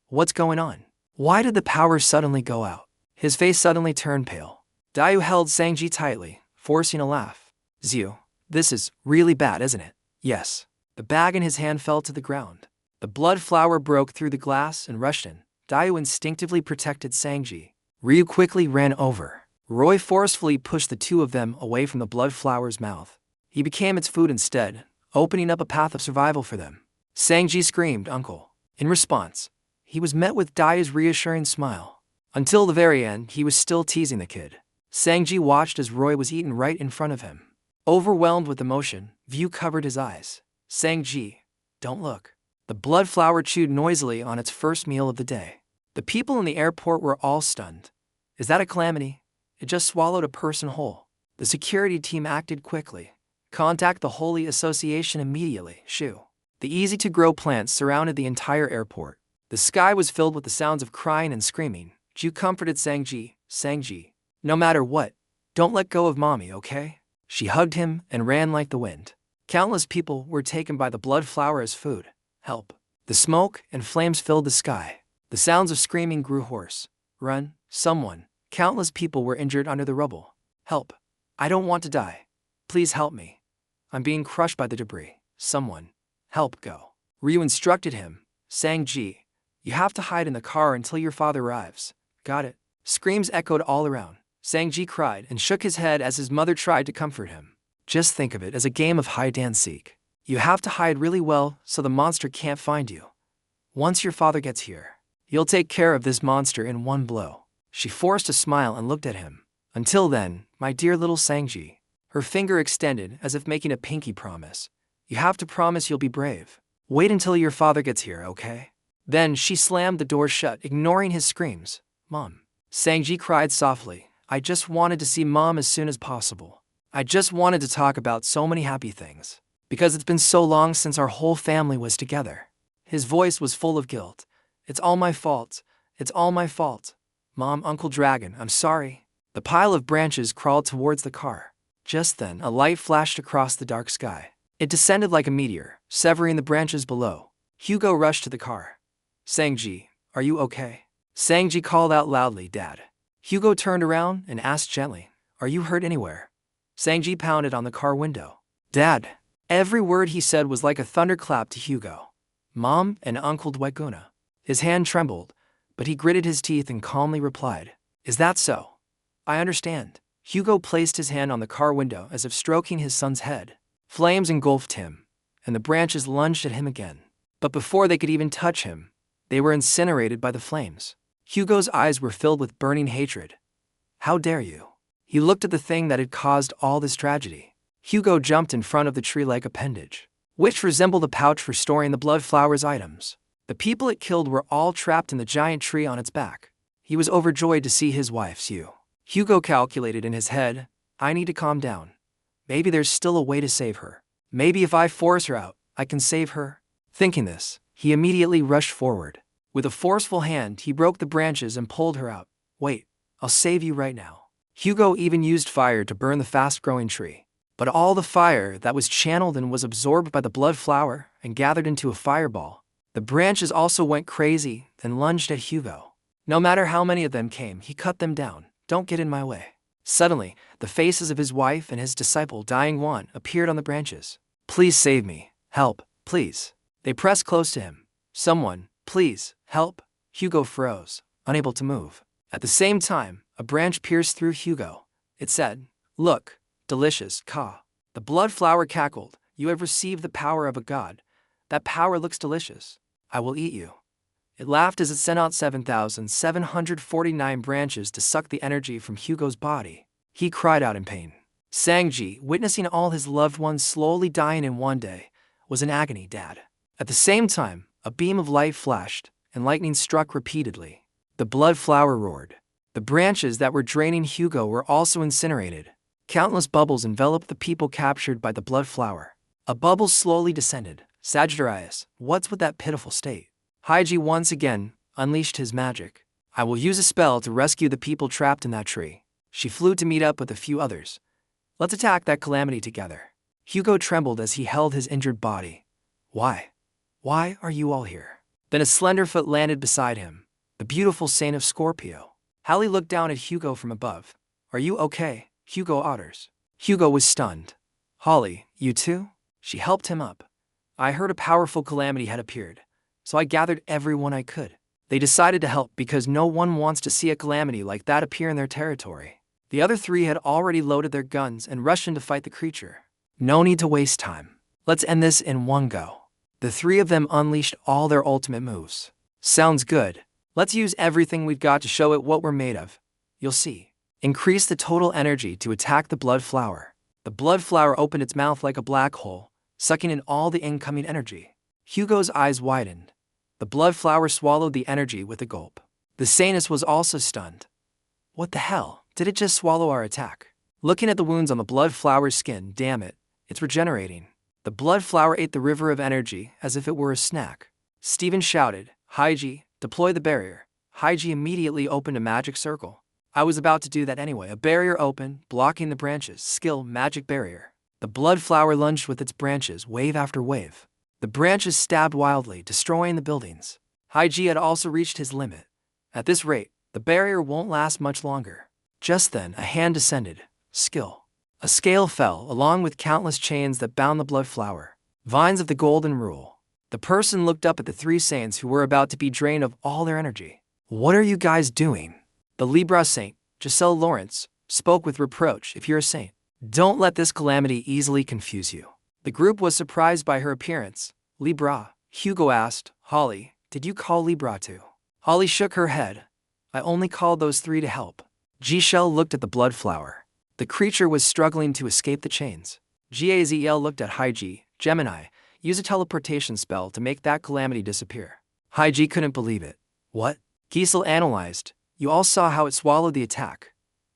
What's going on? Why did the power suddenly go out? His face suddenly turned pale. Dayu held Sangji tightly, forcing a laugh. Ziu, this is really bad, isn't it? Yes. The bag in his hand fell to the ground. The blood flower broke through the glass and rushed in. Dayu instinctively protected Sangji. Ryu quickly ran over. Roy forcefully pushed the two of them away from the blood flower's mouth. He became its food instead, opening up a path of survival for them. Sangji screamed, Uncle. In response, he was met with Dayu's reassuring smile. Until the very end, he was still teasing the kid. Sangji watched as Roy was eaten right in front of him. Overwhelmed with emotion, View covered his eyes. Sangji, don't look. The blood flower chewed noisily on its first meal of the day. The people in the airport were all stunned. Is that a calamity? It just swallowed a person whole. The security team acted quickly. Contact the Holy Association immediately. Shoo. The easy-to-grow plants surrounded the entire airport. The sky was filled with the sounds of crying and screaming. Ju comforted Sanji. Sanji, no matter what, don't let go of mommy, okay? She hugged him and ran like the wind. Countless people were taken by the blood flower as food. Help. The smoke and flames filled the sky. The sounds of screaming grew hoarse. Run, someone. Countless people were injured under the rubble. Help. I don't want to die. Please help me. I'm being crushed by the debris. Someone. Help, go. Ryu instructed him. Sanji, you have to hide in the car until your father arrives. Got it. Screams echoed all around. Sanji cried and shook his head as his mother tried to comfort him. Just think of it as a game of hide-and-seek. You have to hide really well so the monster can't find you. Once your father gets here, you'll take care of this monster in one blow. She forced a smile and looked at him. Until then, my dear little Sanji. Her finger extended as if making a pinky promise. You have to promise you'll be brave. Wait until your father gets here, okay? Then she slammed the door shut, ignoring his screams. Mom. Sanji cried softly. I just wanted to see Mom as soon as possible. I just wanted to talk about so many happy things. Because it's been so long since our whole family was together. His voice was full of guilt. It's all my fault. It's all my fault. Mom, Uncle Dragon, I'm sorry. The pile of branches crawled towards the car. Just then, a light flashed across the dark sky. It descended like a meteor, severing the branches below. Hugo rushed to the car. Sanji, are you okay? Sanji called out loudly, Dad. Hugo turned around and asked gently, Are you hurt anywhere? Sanji pounded on the car window. Dad. Every word he said was like a thunderclap to Hugo. Mom and Uncle Dweguna. His hand trembled, but he gritted his teeth and calmly replied, Is that so? I understand. Hugo placed his hand on the car window as if stroking his son's head. Flames engulfed him, and the branches lunged at him again. But before they could even touch him, they were incinerated by the flames. Hugo's eyes were filled with burning hatred. How dare you? He looked at the thing that had caused all this tragedy. Hugo jumped in front of the tree-like appendage, which resembled a pouch for storing the blood flower's items. The people it killed were all trapped in the giant tree on its back. He was overjoyed to see his wife, Sue. Hugo calculated in his head, I need to calm down. Maybe there's still a way to save her. Maybe if I force her out, I can save her. Thinking this, he immediately rushed forward. With a forceful hand, he broke the branches and pulled her out. Wait, I'll save you right now. Hugo even used fire to burn the fast-growing tree. But all the fire that was channeled and was absorbed by the blood flower and gathered into a fireball. The branches also went crazy and lunged at Hugo. No matter how many of them came, he cut them down. Don't get in my way. Suddenly, the faces of his wife and his disciple Dying Wan appeared on the branches. Please save me. Help, please. They pressed close to him. Someone, please, help. Hugo froze, unable to move. At the same time, a branch pierced through Hugo. It said, Look, delicious, Ka. The blood flower cackled. You have received the power of a god. That power looks delicious. I will eat you. It laughed as it sent out 7,749 branches to suck the energy from Hugo's body. He cried out in pain. Sanji, witnessing all his loved ones slowly dying in one day, was in agony, Dad. At the same time, a beam of light flashed, and lightning struck repeatedly. The blood flower roared. The branches that were draining Hugo were also incinerated. Countless bubbles enveloped the people captured by the blood flower. A bubble slowly descended. Sagittarius, what's with that pitiful state? Haiji once again unleashed his magic. I will use a spell to rescue the people trapped in that tree. She flew to meet up with a few others. Let's attack that calamity together. Hugo trembled as he held his injured body. Why? Why are you all here? Then a slender foot landed beside him. The beautiful saint of Scorpio. Hallie looked down at Hugo from above. Are you okay? Hugo otters. Hugo was stunned. Holly, you too? She helped him up. I heard a powerful calamity had appeared, so I gathered everyone I could. They decided to help because no one wants to see a calamity like that appear in their territory. The other three had already loaded their guns and rushed in to fight the creature. No need to waste time. Let's end this in one go. The three of them unleashed all their ultimate moves. Sounds good. Let's use everything we've got to show it what we're made of. You'll see. Increase the total energy to attack the blood flower. The blood flower opened its mouth like a black hole, sucking in all the incoming energy. Hugo's eyes widened. The blood flower swallowed the energy with a gulp. The Sanus was also stunned. What the hell? Did it just swallow our attack? Looking at the wounds on the blood flower's skin, damn it, it's regenerating. The blood flower ate the river of energy as if it were a snack. Steven shouted, Haiji, deploy the barrier. Haiji immediately opened a magic circle. I was about to do that anyway. A barrier opened, blocking the branches. Skill, magic barrier. The blood flower lunged with its branches, wave after wave. The branches stabbed wildly, destroying the buildings. Haiji had also reached his limit. At this rate, the barrier won't last much longer. Just then, a hand descended. Skill. A scale fell, along with countless chains that bound the blood flower. Vines of the golden rule. The person looked up at the three saints who were about to be drained of all their energy. What are you guys doing? The Libra saint, Giselle Lawrence, spoke with reproach. If you're a saint, don't let this calamity easily confuse you. The group was surprised by her appearance. Libra, Hugo asked, Holly, did you call Libra too? Holly shook her head. I only called those three to help. Giselle looked at the blood flower. The creature was struggling to escape the chains. Gazel looked at Haiji. Gemini, use a teleportation spell to make that calamity disappear. Haiji couldn't believe it. What? Giselle analyzed. You all saw how it swallowed the attack.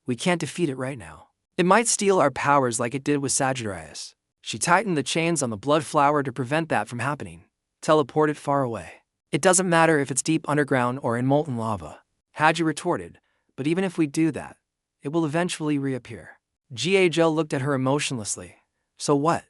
We can't defeat it right now. It might steal our powers like it did with Sagittarius. She tightened the chains on the blood flower to prevent that from happening. Teleport it far away. It doesn't matter if it's deep underground or in molten lava. Haji retorted, but even if we do that, it will eventually reappear. Gazel looked at her emotionlessly. So what?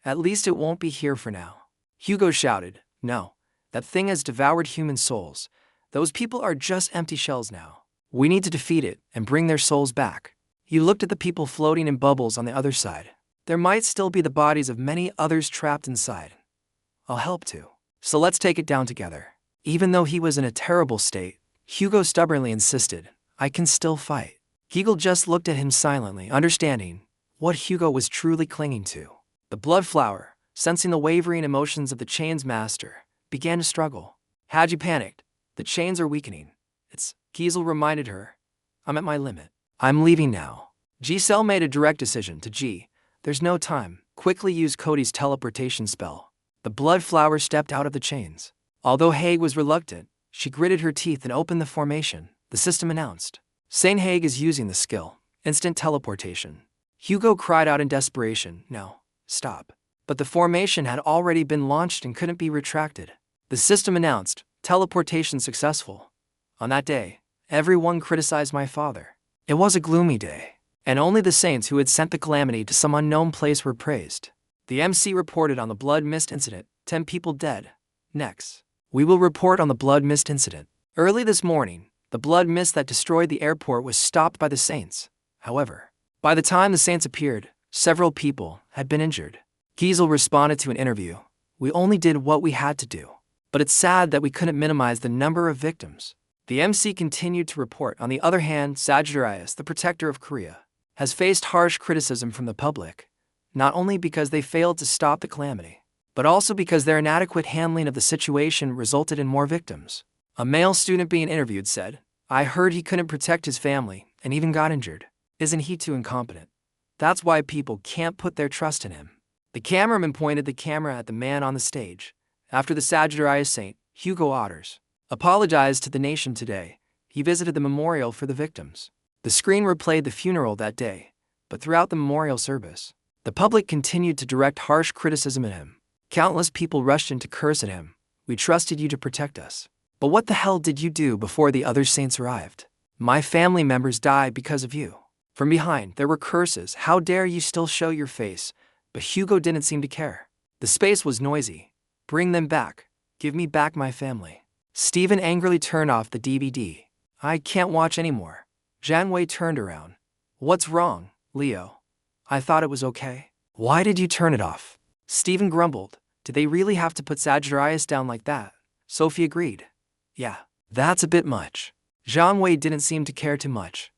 At least it won't be here for now. Hugo shouted, no, that thing has devoured human souls. Those people are just empty shells now. We need to defeat it and bring their souls back. He looked at the people floating in bubbles on the other side. There might still be the bodies of many others trapped inside. I'll help too. So let's take it down together. Even though he was in a terrible state, Hugo stubbornly insisted, I can still fight. Hegel just looked at him silently, understanding what Hugo was truly clinging to. The blood flower, sensing the wavering emotions of the chain's master, began to struggle. Haji panicked. The chains are weakening. Giselle reminded her. I'm at my limit. I'm leaving now. Giselle made a direct decision to G. There's no time. Quickly use Cody's teleportation spell. The blood flower stepped out of the chains. Although Haig was reluctant, she gritted her teeth and opened the formation. The system announced. Saint Haig is using the skill. Instant teleportation. Hugo cried out in desperation. No, stop. But the formation had already been launched and couldn't be retracted. The system announced. Teleportation successful. On that day, everyone criticized my father. It was a gloomy day, and only the saints who had sent the calamity to some unknown place were praised. The MC reported on the blood mist incident. 10 people dead. Next, we will report on the blood mist incident. Early this morning, the blood mist that destroyed the airport was stopped by the saints. However, by the time the saints appeared, several people had been injured. Giselle responded to an interview. We only did what we had to do. But it's sad that we couldn't minimize the number of victims. The MC continued to report. On the other hand, Sagittarius, the protector of Korea, has faced harsh criticism from the public, not only because they failed to stop the calamity, but also because their inadequate handling of the situation resulted in more victims. A male student being interviewed said, I heard he couldn't protect his family and even got injured. Isn't he too incompetent? That's why people can't put their trust in him. The cameraman pointed the camera at the man on the stage. After the Sagittarius saint, Hugo Otters, apologized to the nation today, he visited the memorial for the victims. The screen replayed the funeral that day, but throughout the memorial service, the public continued to direct harsh criticism at him. Countless people rushed in to curse at him. We trusted you to protect us. But what the hell did you do before the other saints arrived? My family members died because of you. From behind, there were curses. How dare you still show your face? But Hugo didn't seem to care. The space was noisy. Bring them back. Give me back my family. Steven angrily turned off the DVD. I can't watch anymore. Janwei turned around. What's wrong, Leo? I thought it was okay. Why did you turn it off? Steven grumbled. Did they really have to put Sagittarius down like that? Sophie agreed. Yeah, that's a bit much. Janwei didn't seem to care too much.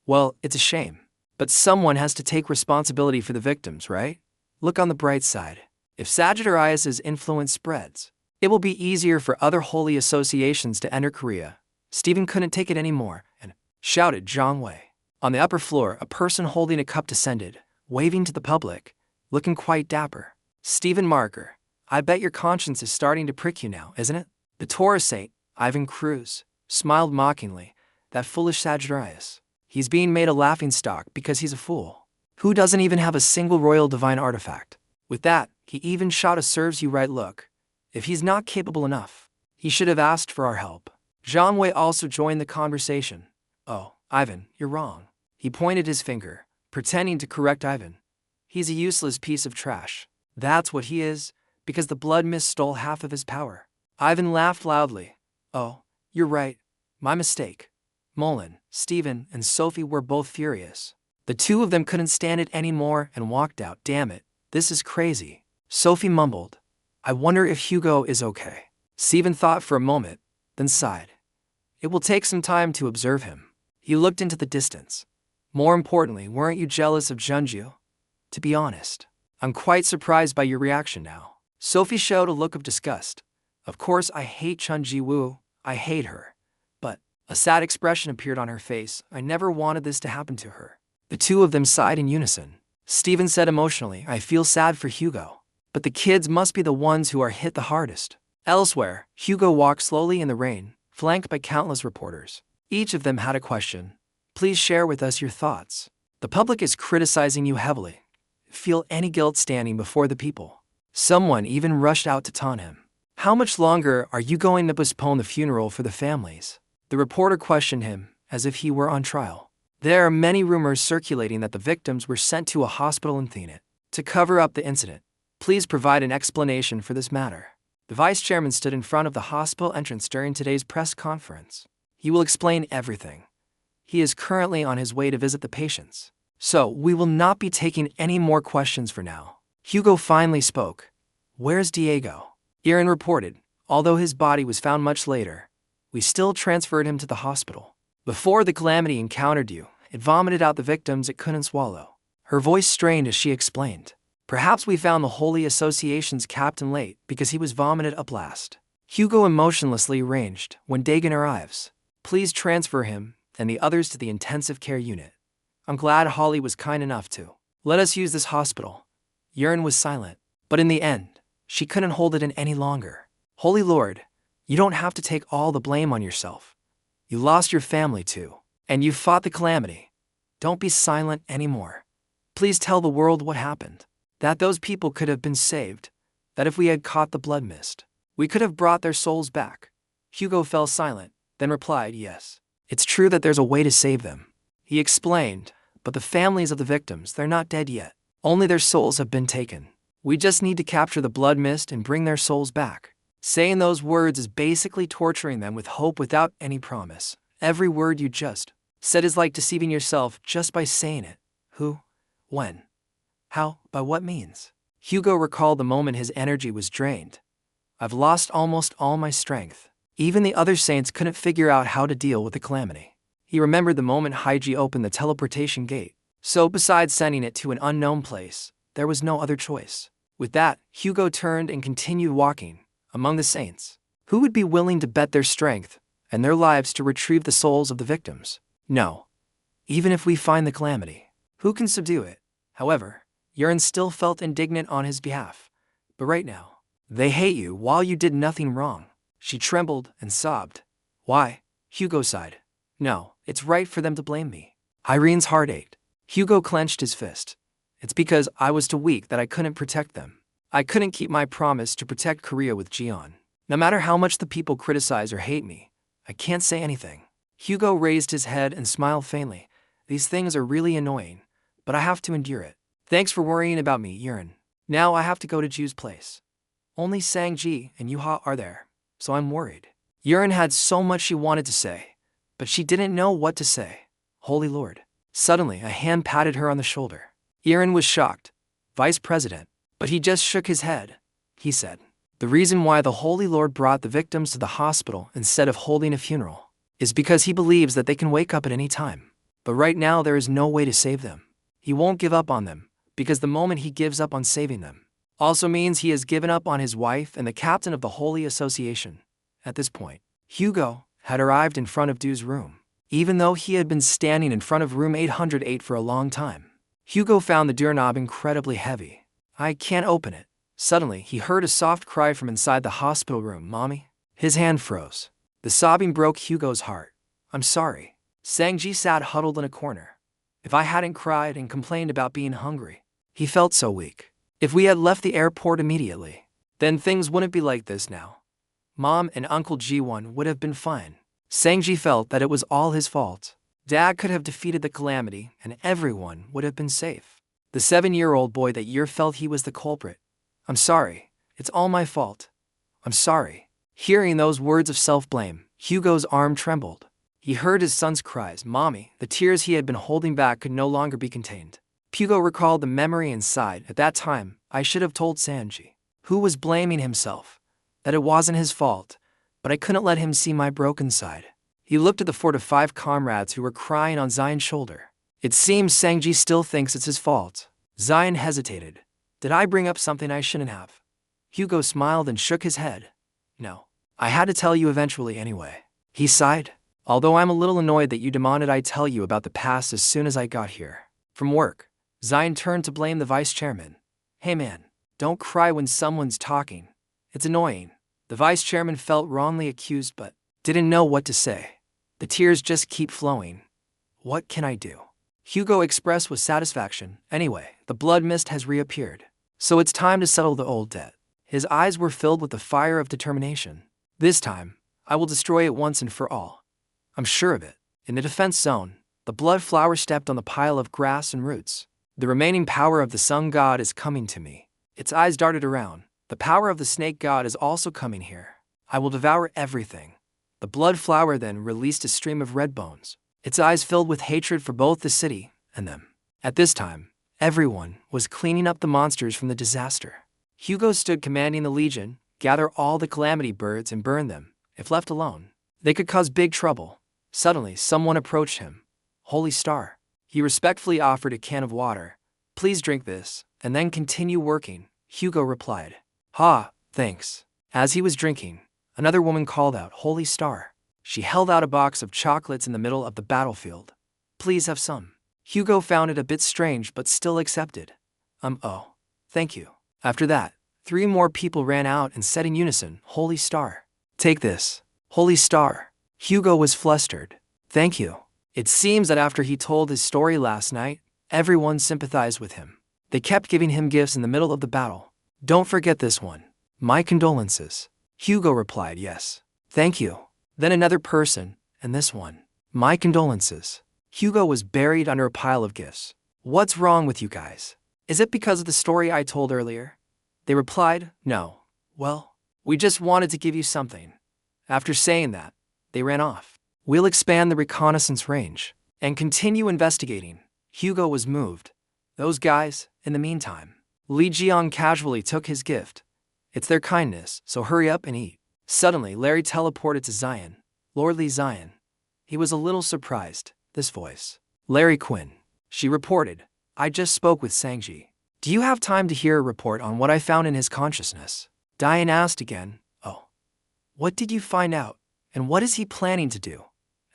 Well, it's a shame. But someone has to take responsibility for the victims, right? Look on the bright side. If Sagittarius's influence spreads, it will be easier for other holy associations to enter Korea. Steven couldn't take it anymore and shouted Zhang Wei. On the upper floor, a person holding a cup descended, waving to the public, looking quite dapper. Steven Marker, I bet your conscience is starting to prick you now, isn't it? The Taurus saint, Ivan Cruz, smiled mockingly. That foolish Sagittarius. He's being made a laughingstock because he's a fool. Who doesn't even have a single royal divine artifact? With that, he even shot a serves you right look. If he's not capable enough, he should have asked for our help. Zhang Wei also joined the conversation. Oh, Ivan, you're wrong. He pointed his finger, pretending to correct Ivan. He's a useless piece of trash. That's what he is, because the blood mist stole half of his power. Ivan laughed loudly. Oh, you're right. My mistake. Mullen, Stephen, and Sophie were both furious. The two of them couldn't stand it anymore and walked out. Damn it, this is crazy. Sophie mumbled. I wonder if Hugo is okay. Stephen thought for a moment, then sighed. It will take some time to observe him. He looked into the distance. More importantly, weren't you jealous of Junju? To be honest, I'm quite surprised by your reaction now. Sophie showed a look of disgust. Of course I hate Chun Ji-woo, I hate her. But a sad expression appeared on her face. I never wanted this to happen to her. The two of them sighed in unison. Stephen said emotionally, I feel sad for Hugo. But the kids must be the ones who are hit the hardest. Elsewhere, Hugo walked slowly in the rain, flanked by countless reporters. Each of them had a question. Please share with us your thoughts. The public is criticizing you heavily. Feel any guilt standing before the people. Someone even rushed out to taunt him. How much longer are you going to postpone the funeral for the families? The reporter questioned him, as if he were on trial. There are many rumors circulating that the victims were sent to a hospital in Thénet to cover up the incident. Please provide an explanation for this matter. The vice chairman stood in front of the hospital entrance during today's press conference. He will explain everything. He is currently on his way to visit the patients. So, we will not be taking any more questions for now. Hugo finally spoke. Where's Diego? Liion reported, although his body was found much later. We still transferred him to the hospital. Before the calamity encountered you, it vomited out the victims it couldn't swallow. Her voice strained as she explained. Perhaps we found the Holy Association's captain late because he was vomited up last. Hugo emotionlessly arranged, when Dagon arrives. Please transfer him and the others to the intensive care unit. I'm glad Holly was kind enough to let us use this hospital. Liion was silent, but in the end, she couldn't hold it in any longer. Holy Lord, you don't have to take all the blame on yourself. You lost your family too, and you fought the calamity. Don't be silent anymore. Please tell the world what happened. That those people could have been saved. That if we had caught the blood mist, we could have brought their souls back. Hugo fell silent, then replied, yes. It's true that there's a way to save them. He explained, but the families of the victims, they're not dead yet. Only their souls have been taken. We just need to capture the blood mist and bring their souls back. Saying those words is basically torturing them with hope without any promise. Every word you just said is like deceiving yourself just by saying it. Who? When? How? By what means? Hugo recalled the moment his energy was drained. I've lost almost all my strength. Even the other saints couldn't figure out how to deal with the calamity. He remembered the moment Haiji opened the teleportation gate. So besides sending it to an unknown place, there was no other choice. With that, Hugo turned and continued walking among the saints. Who would be willing to bet their strength and their lives to retrieve the souls of the victims? No. Even if we find the calamity, who can subdue it? However, Liion still felt indignant on his behalf. But right now, they hate you while you did nothing wrong. She trembled and sobbed. Why? Hugo sighed. No, it's right for them to blame me. Irene's heart ached. Hugo clenched his fist. It's because I was too weak that I couldn't protect them. I couldn't keep my promise to protect Korea with Jian. No matter how much the people criticize or hate me, I can't say anything. Hugo raised his head and smiled faintly. These things are really annoying, but I have to endure it. Thanks for worrying about me, Liion. Now I have to go to Ju's place. Only Sanji and Yuha are there, so I'm worried. Liion had so much she wanted to say, but she didn't know what to say. Holy Lord. Suddenly, a hand patted her on the shoulder. Liion was shocked. Vice President. But he just shook his head. He said, the reason why the Holy Lord brought the victims to the hospital instead of holding a funeral is because he believes that they can wake up at any time. But right now there is no way to save them. He won't give up on them, because the moment he gives up on saving them also means he has given up on his wife and the captain of the Holy Association. At this point, Hugo had arrived in front of Du's room, even though he had been standing in front of room 808 for a long time. Hugo found the doorknob incredibly heavy. I can't open it. Suddenly, he heard a soft cry from inside the hospital room. Mommy? His hand froze. The sobbing broke Hugo's heart. I'm sorry. Sanji sat huddled in a corner. If I hadn't cried and complained about being hungry. He felt so weak. If we had left the airport immediately, then things wouldn't be like this now. Mom and Uncle G1 would have been fine. Sanji felt that it was all his fault. Dad could have defeated the calamity and everyone would have been safe. The 7-year-old boy that year felt he was the culprit. I'm sorry. It's all my fault. I'm sorry. Hearing those words of self-blame, Hugo's arm trembled. He heard his son's cries. Mommy, the tears he had been holding back could no longer be contained. Hugo recalled the memory and sighed. At that time, I should have told Sanji, who was blaming himself, that it wasn't his fault, but I couldn't let him see my broken side. He looked at the 4 to 5 comrades who were crying on Zion's shoulder. It seems Sanji still thinks it's his fault. Zion hesitated. Did I bring up something I shouldn't have? Hugo smiled and shook his head. No. I had to tell you eventually anyway. He sighed. Although I'm a little annoyed that you demanded I tell you about the past as soon as I got here. From work, Zion turned to blame the vice chairman. Hey man, don't cry when someone's talking. It's annoying. The vice chairman felt wrongly accused but didn't know what to say. The tears just keep flowing. What can I do? Hugo expressed with satisfaction. Anyway, the blood mist has reappeared. So it's time to settle the old debt. His eyes were filled with the fire of determination. This time, I will destroy it once and for all. I'm sure of it. In the defense zone, the blood flower stepped on the pile of grass and roots. The remaining power of the sun god is coming to me. Its eyes darted around. The power of the snake god is also coming here. I will devour everything. The blood flower then released a stream of red bones. Its eyes filled with hatred for both the city and them. At this time, everyone was cleaning up the monsters from the disaster. Hugo stood commanding the Legion, gather all the calamity birds and burn them. If left alone, they could cause big trouble. Suddenly, someone approached him. Holy Star. He respectfully offered a can of water. Please drink this, and then continue working, Hugo replied. Ha, thanks. As he was drinking, another woman called out, Holy Star. She held out a box of chocolates in the middle of the battlefield. Please have some. Hugo found it a bit strange but still accepted. Oh, thank you. After that, 3 more people ran out and said in unison, Holy Star. Take this. Holy Star. Hugo was flustered. Thank you. It seems that after he told his story last night, everyone sympathized with him. They kept giving him gifts in the middle of the battle. Don't forget this one. My condolences. Hugo replied, yes. Thank you. Then another person, and this one. My condolences. Hugo was buried under a pile of gifts. What's wrong with you guys? Is it because of the story I told earlier? They replied, no. Well, we just wanted to give you something. After saying that, they ran off. We'll expand the reconnaissance range and continue investigating. Hugo was moved. Those guys, in the meantime. Liion casually took his gift. It's their kindness, so hurry up and eat. Suddenly, Larry teleported to Zion. Lordly Zion. He was a little surprised. This voice. Larry Quinn. She reported. I just spoke with Sanji. Do you have time to hear a report on what I found in his consciousness? Diane asked again. Oh. What did you find out? And what is he planning to do?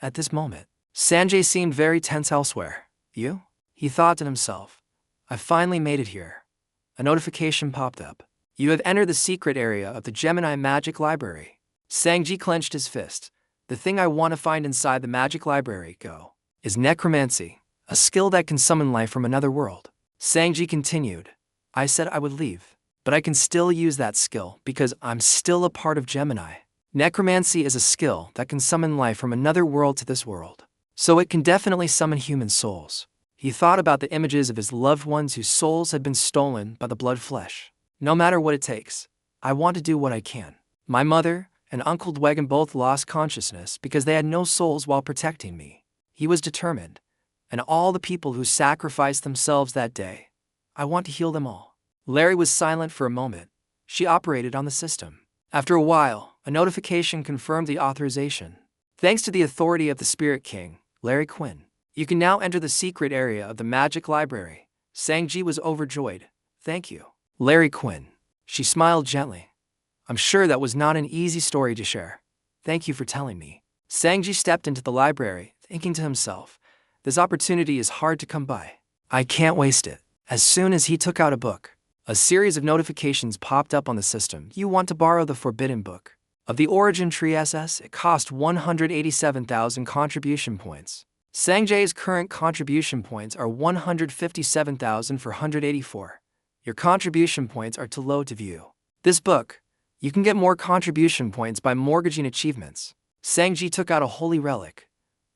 At this moment, Sanjay seemed very tense elsewhere. You? He thought to himself. I finally made it here. A notification popped up. You have entered the secret area of the Gemini Magic Library. Sanji clenched his fist. The thing I want to find inside the Magic Library, is necromancy, a skill that can summon life from another world. Sanji continued. I said I would leave, but I can still use that skill because I'm still a part of Gemini. Necromancy is a skill that can summon life from another world to this world, so it can definitely summon human souls. He thought about the images of his loved ones whose souls had been stolen by the blood flesh. No matter what it takes, I want to do what I can. My mother and Uncle Dwagon both lost consciousness because they had no souls while protecting me. He was determined, and all the people who sacrificed themselves that day, I want to heal them all. Larry was silent for a moment. She operated on the system. After a while, a notification confirmed the authorization. Thanks to the authority of the Spirit King, Larry Quinn, you can now enter the secret area of the Magic Library. Sanji was overjoyed. Thank you, Larry Quinn. She smiled gently. I'm sure that was not an easy story to share. Thank you for telling me. Sanji stepped into the library, thinking to himself, this opportunity is hard to come by. I can't waste it. As soon as he took out a book, A series of notifications popped up on the system. You want to borrow the forbidden book of the origin tree SS. It cost 187,000 contribution points. Sanji's current contribution points are 157,484. Your contribution points are too low to view this book. You can get more contribution points by mortgaging achievements. Sanji took out a holy relic.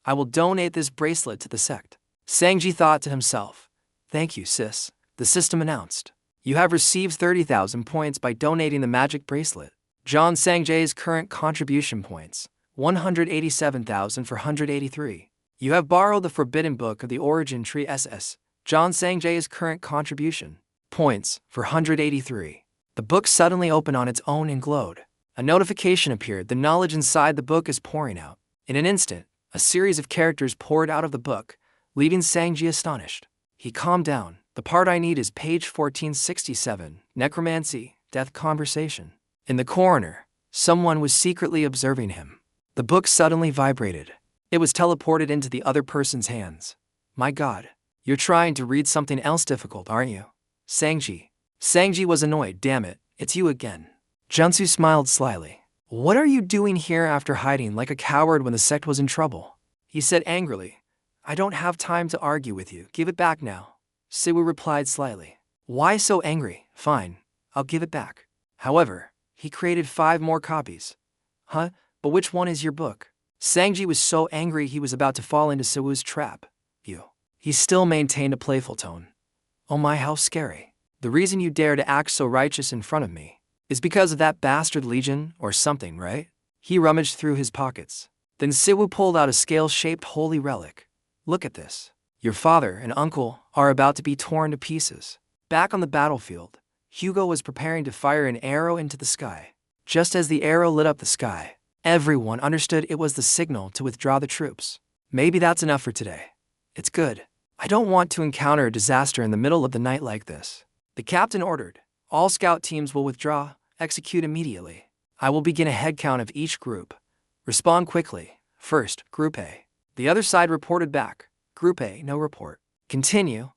I will donate this bracelet to the sect. Sanji thought to himself. Thank you, sis. The system announced. You have received 30,000 points by donating the magic bracelet. John Sanji's current contribution points, 187,483. You have borrowed the forbidden book of the origin tree SS. John Sanji's current contribution points, 483. The book suddenly opened on its own and glowed. A notification appeared. The knowledge inside the book is pouring out. In an instant, a series of characters poured out of the book, leaving Sanji astonished. He calmed down. The part I need is page 1467, necromancy, death conversation. In the corner, someone was secretly observing him. The book suddenly vibrated. It was teleported into the other person's hands. My God, you're trying to read something else difficult, aren't you? Sanji. Sanji was annoyed. Damn it, it's you again. Junsu smiled slyly. What are you doing here after hiding like a coward when the sect was in trouble? He said angrily. I don't have time to argue with you. Give it back now. Siwu replied slyly. Why so angry? Fine, I'll give it back. However, he created 5 more copies. Huh? But which one is your book? Sanji was so angry he was about to fall into Siwu's trap. You. He still maintained a playful tone. Oh my, how scary. The reason you dare to act so righteous in front of me is because of that bastard Liion or something, right? He rummaged through his pockets. Then Siwu pulled out a scale-shaped holy relic. Look at this. Your father and uncle are about to be torn to pieces. Back on the battlefield, Hugo was preparing to fire an arrow into the sky. Just as the arrow lit up the sky, everyone understood it was the signal to withdraw the troops. Maybe that's enough for today. It's good. I don't want to encounter a disaster in the middle of the night like this. The captain ordered. All scout teams will withdraw, execute immediately. I will begin a head count of each group. Respond quickly. First, Group A. The other side reported back. Group A, no report. Continue.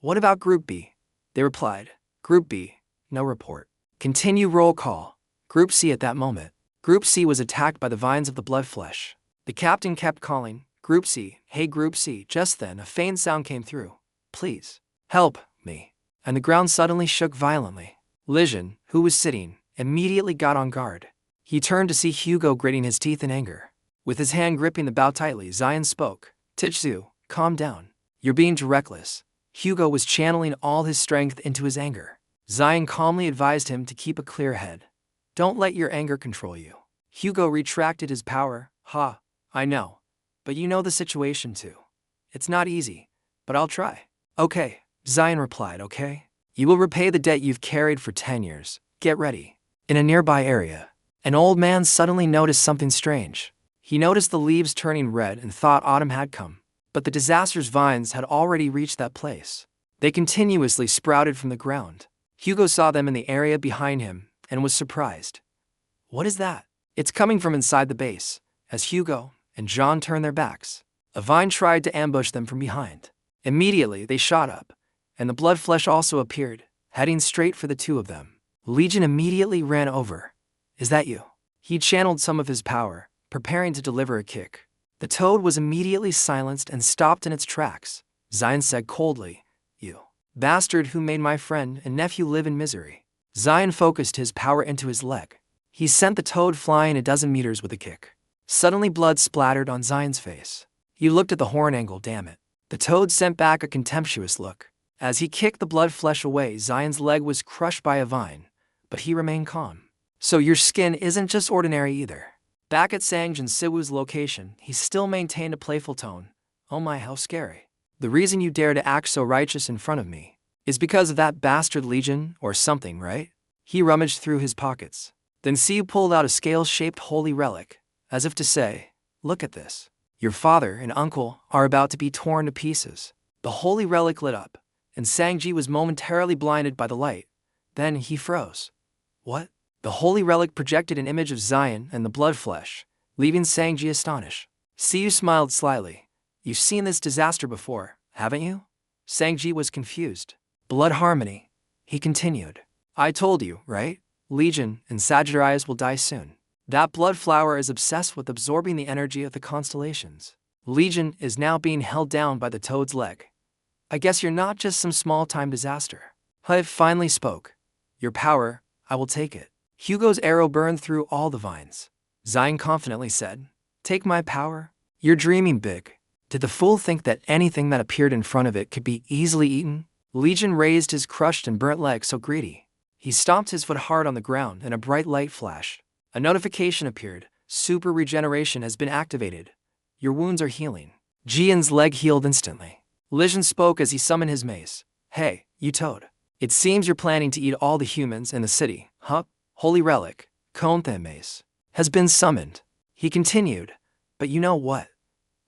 What about Group B? They replied. Group B, no report. Continue roll call. Group C at that moment. Group C was attacked by the vines of the blood flesh. The captain kept calling, Group C, hey Group C. Just then a faint sound came through. Please, help me. And the ground suddenly shook violently. Liion, who was sitting, immediately got on guard. He turned to see Hugo gritting his teeth in anger. With his hand gripping the bow tightly, Zion spoke. Tichzu, calm down. You're being too reckless. Hugo was channeling all his strength into his anger. Zion calmly advised him to keep a clear head. Don't let your anger control you. Hugo retracted his power. Ha, I know. But you know the situation too. It's not easy, but I'll try. Okay, Zion replied, okay. You will repay the debt you've carried for 10 years. Get ready. In a nearby area, an old man suddenly noticed something strange. He noticed the leaves turning red and thought autumn had come. But the disaster's vines had already reached that place. They continuously sprouted from the ground. Hugo saw them in the area behind him and was surprised. What is that? It's coming from inside the base. As Hugo and John turned their backs, a vine tried to ambush them from behind. Immediately, they shot up, and the blood flesh also appeared, heading straight for the two of them. Liion immediately ran over. Is that you? He channeled some of his power, preparing to deliver a kick. The toad was immediately silenced and stopped in its tracks. Zion said coldly, You bastard who made my friend and nephew live in misery. Zion focused his power into his leg. He sent the toad flying a dozen meters with a kick. Suddenly blood splattered on Zion's face. He looked at the horn angle, damn it. The toad sent back a contemptuous look. As he kicked the blood flesh away, Zion's leg was crushed by a vine, but he remained calm. So your skin isn't just ordinary either. Back at Sanji and Siwu's location, he still maintained a playful tone. Oh my, how scary. The reason you dare to act so righteous in front of me is because of that bastard Liion or something, right? He rummaged through his pockets. Then Siwu pulled out a scale-shaped holy relic, as if to say, look at this. Your father and uncle are about to be torn to pieces. The holy relic lit up, and Sanji was momentarily blinded by the light. Then he froze. What? The holy relic projected an image of Zion and the blood flesh, leaving Sanji astonished. Siwu smiled slyly. You've seen this disaster before, haven't you? Sanji was confused. Blood harmony. He continued. I told you, right? Liion and Sagittarius will die soon. That blood flower is obsessed with absorbing the energy of the constellations. Liion is now being held down by the toad's leg. I guess you're not just some small-time disaster. Hive finally spoke. Your power, I will take it. Hugo's arrow burned through all the vines. Zion confidently said, Take my power? You're dreaming big. Did the fool think that anything that appeared in front of it could be easily eaten? Liion raised his crushed and burnt leg so greedy. He stomped his foot hard on the ground and a bright light flashed. A notification appeared. Super regeneration has been activated. Your wounds are healing. Jian's leg healed instantly. Liion spoke as he summoned his mace. Hey, you toad. It seems you're planning to eat all the humans in the city, huh? Holy relic, x10 mace, has been summoned. He continued. But you know what?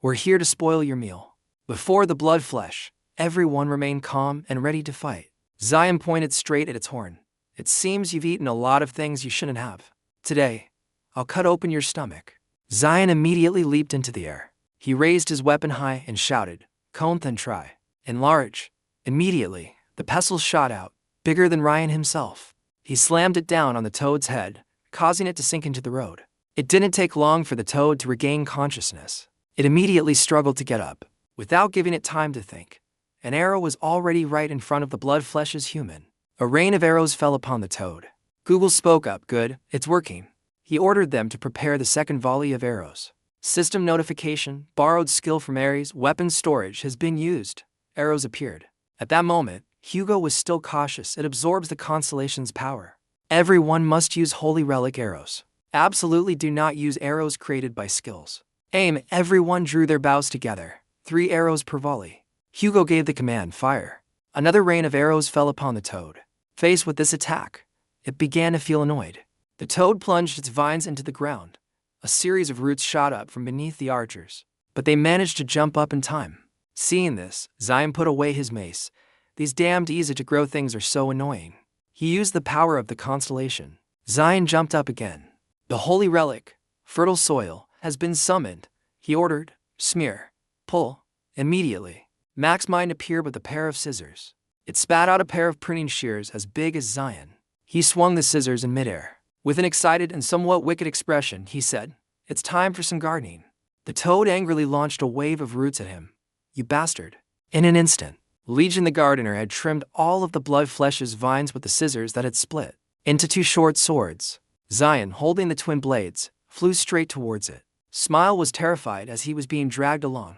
We're here to spoil your meal. Before the blood flesh, everyone remained calm and ready to fight. Zion pointed straight at its horn. It seems you've eaten a lot of things you shouldn't have. Today, I'll cut open your stomach. Zion immediately leaped into the air. He raised his weapon high and shouted, x10 try. Enlarge. Immediately, the pestle shot out, bigger than Ryan himself. He slammed it down on the toad's head, causing it to sink into the road. It didn't take long for the toad to regain consciousness. It immediately struggled to get up, without giving it time to think. An arrow was already right in front of the blood flesh's human. A rain of arrows fell upon the toad. Google spoke up. Good, it's working. He ordered them to prepare the second volley of arrows. System notification, borrowed skill from Ares, weapon storage has been used. Arrows appeared. At that moment, Hugo was still cautious. It absorbs the constellation's power. Everyone must use holy relic arrows. Absolutely do not use arrows created by skills. Aim. Everyone drew their bows together. 3 arrows per volley. Hugo gave the command, fire. Another rain of arrows fell upon the toad. Faced with this attack, it began to feel annoyed. The toad plunged its vines into the ground. A series of roots shot up from beneath the archers, but they managed to jump up in time. Seeing this, Zion put away his mace. These damned easy-to-grow things are so annoying. He used the power of the constellation. Zion jumped up again. The holy relic, fertile soil, has been summoned. He ordered, smear, pull. Immediately, Mac's mind appeared with a pair of scissors. It spat out a pair of pruning shears as big as Zion. He swung the scissors in midair. With an excited and somewhat wicked expression, he said, It's time for some gardening. The toad angrily launched a wave of roots at him. You bastard. In an instant, Liion the gardener had trimmed all of the blood flesh's vines with the scissors that had split into 2 short swords. Zion, holding the twin blades, flew straight towards it. Smile was terrified as he was being dragged along.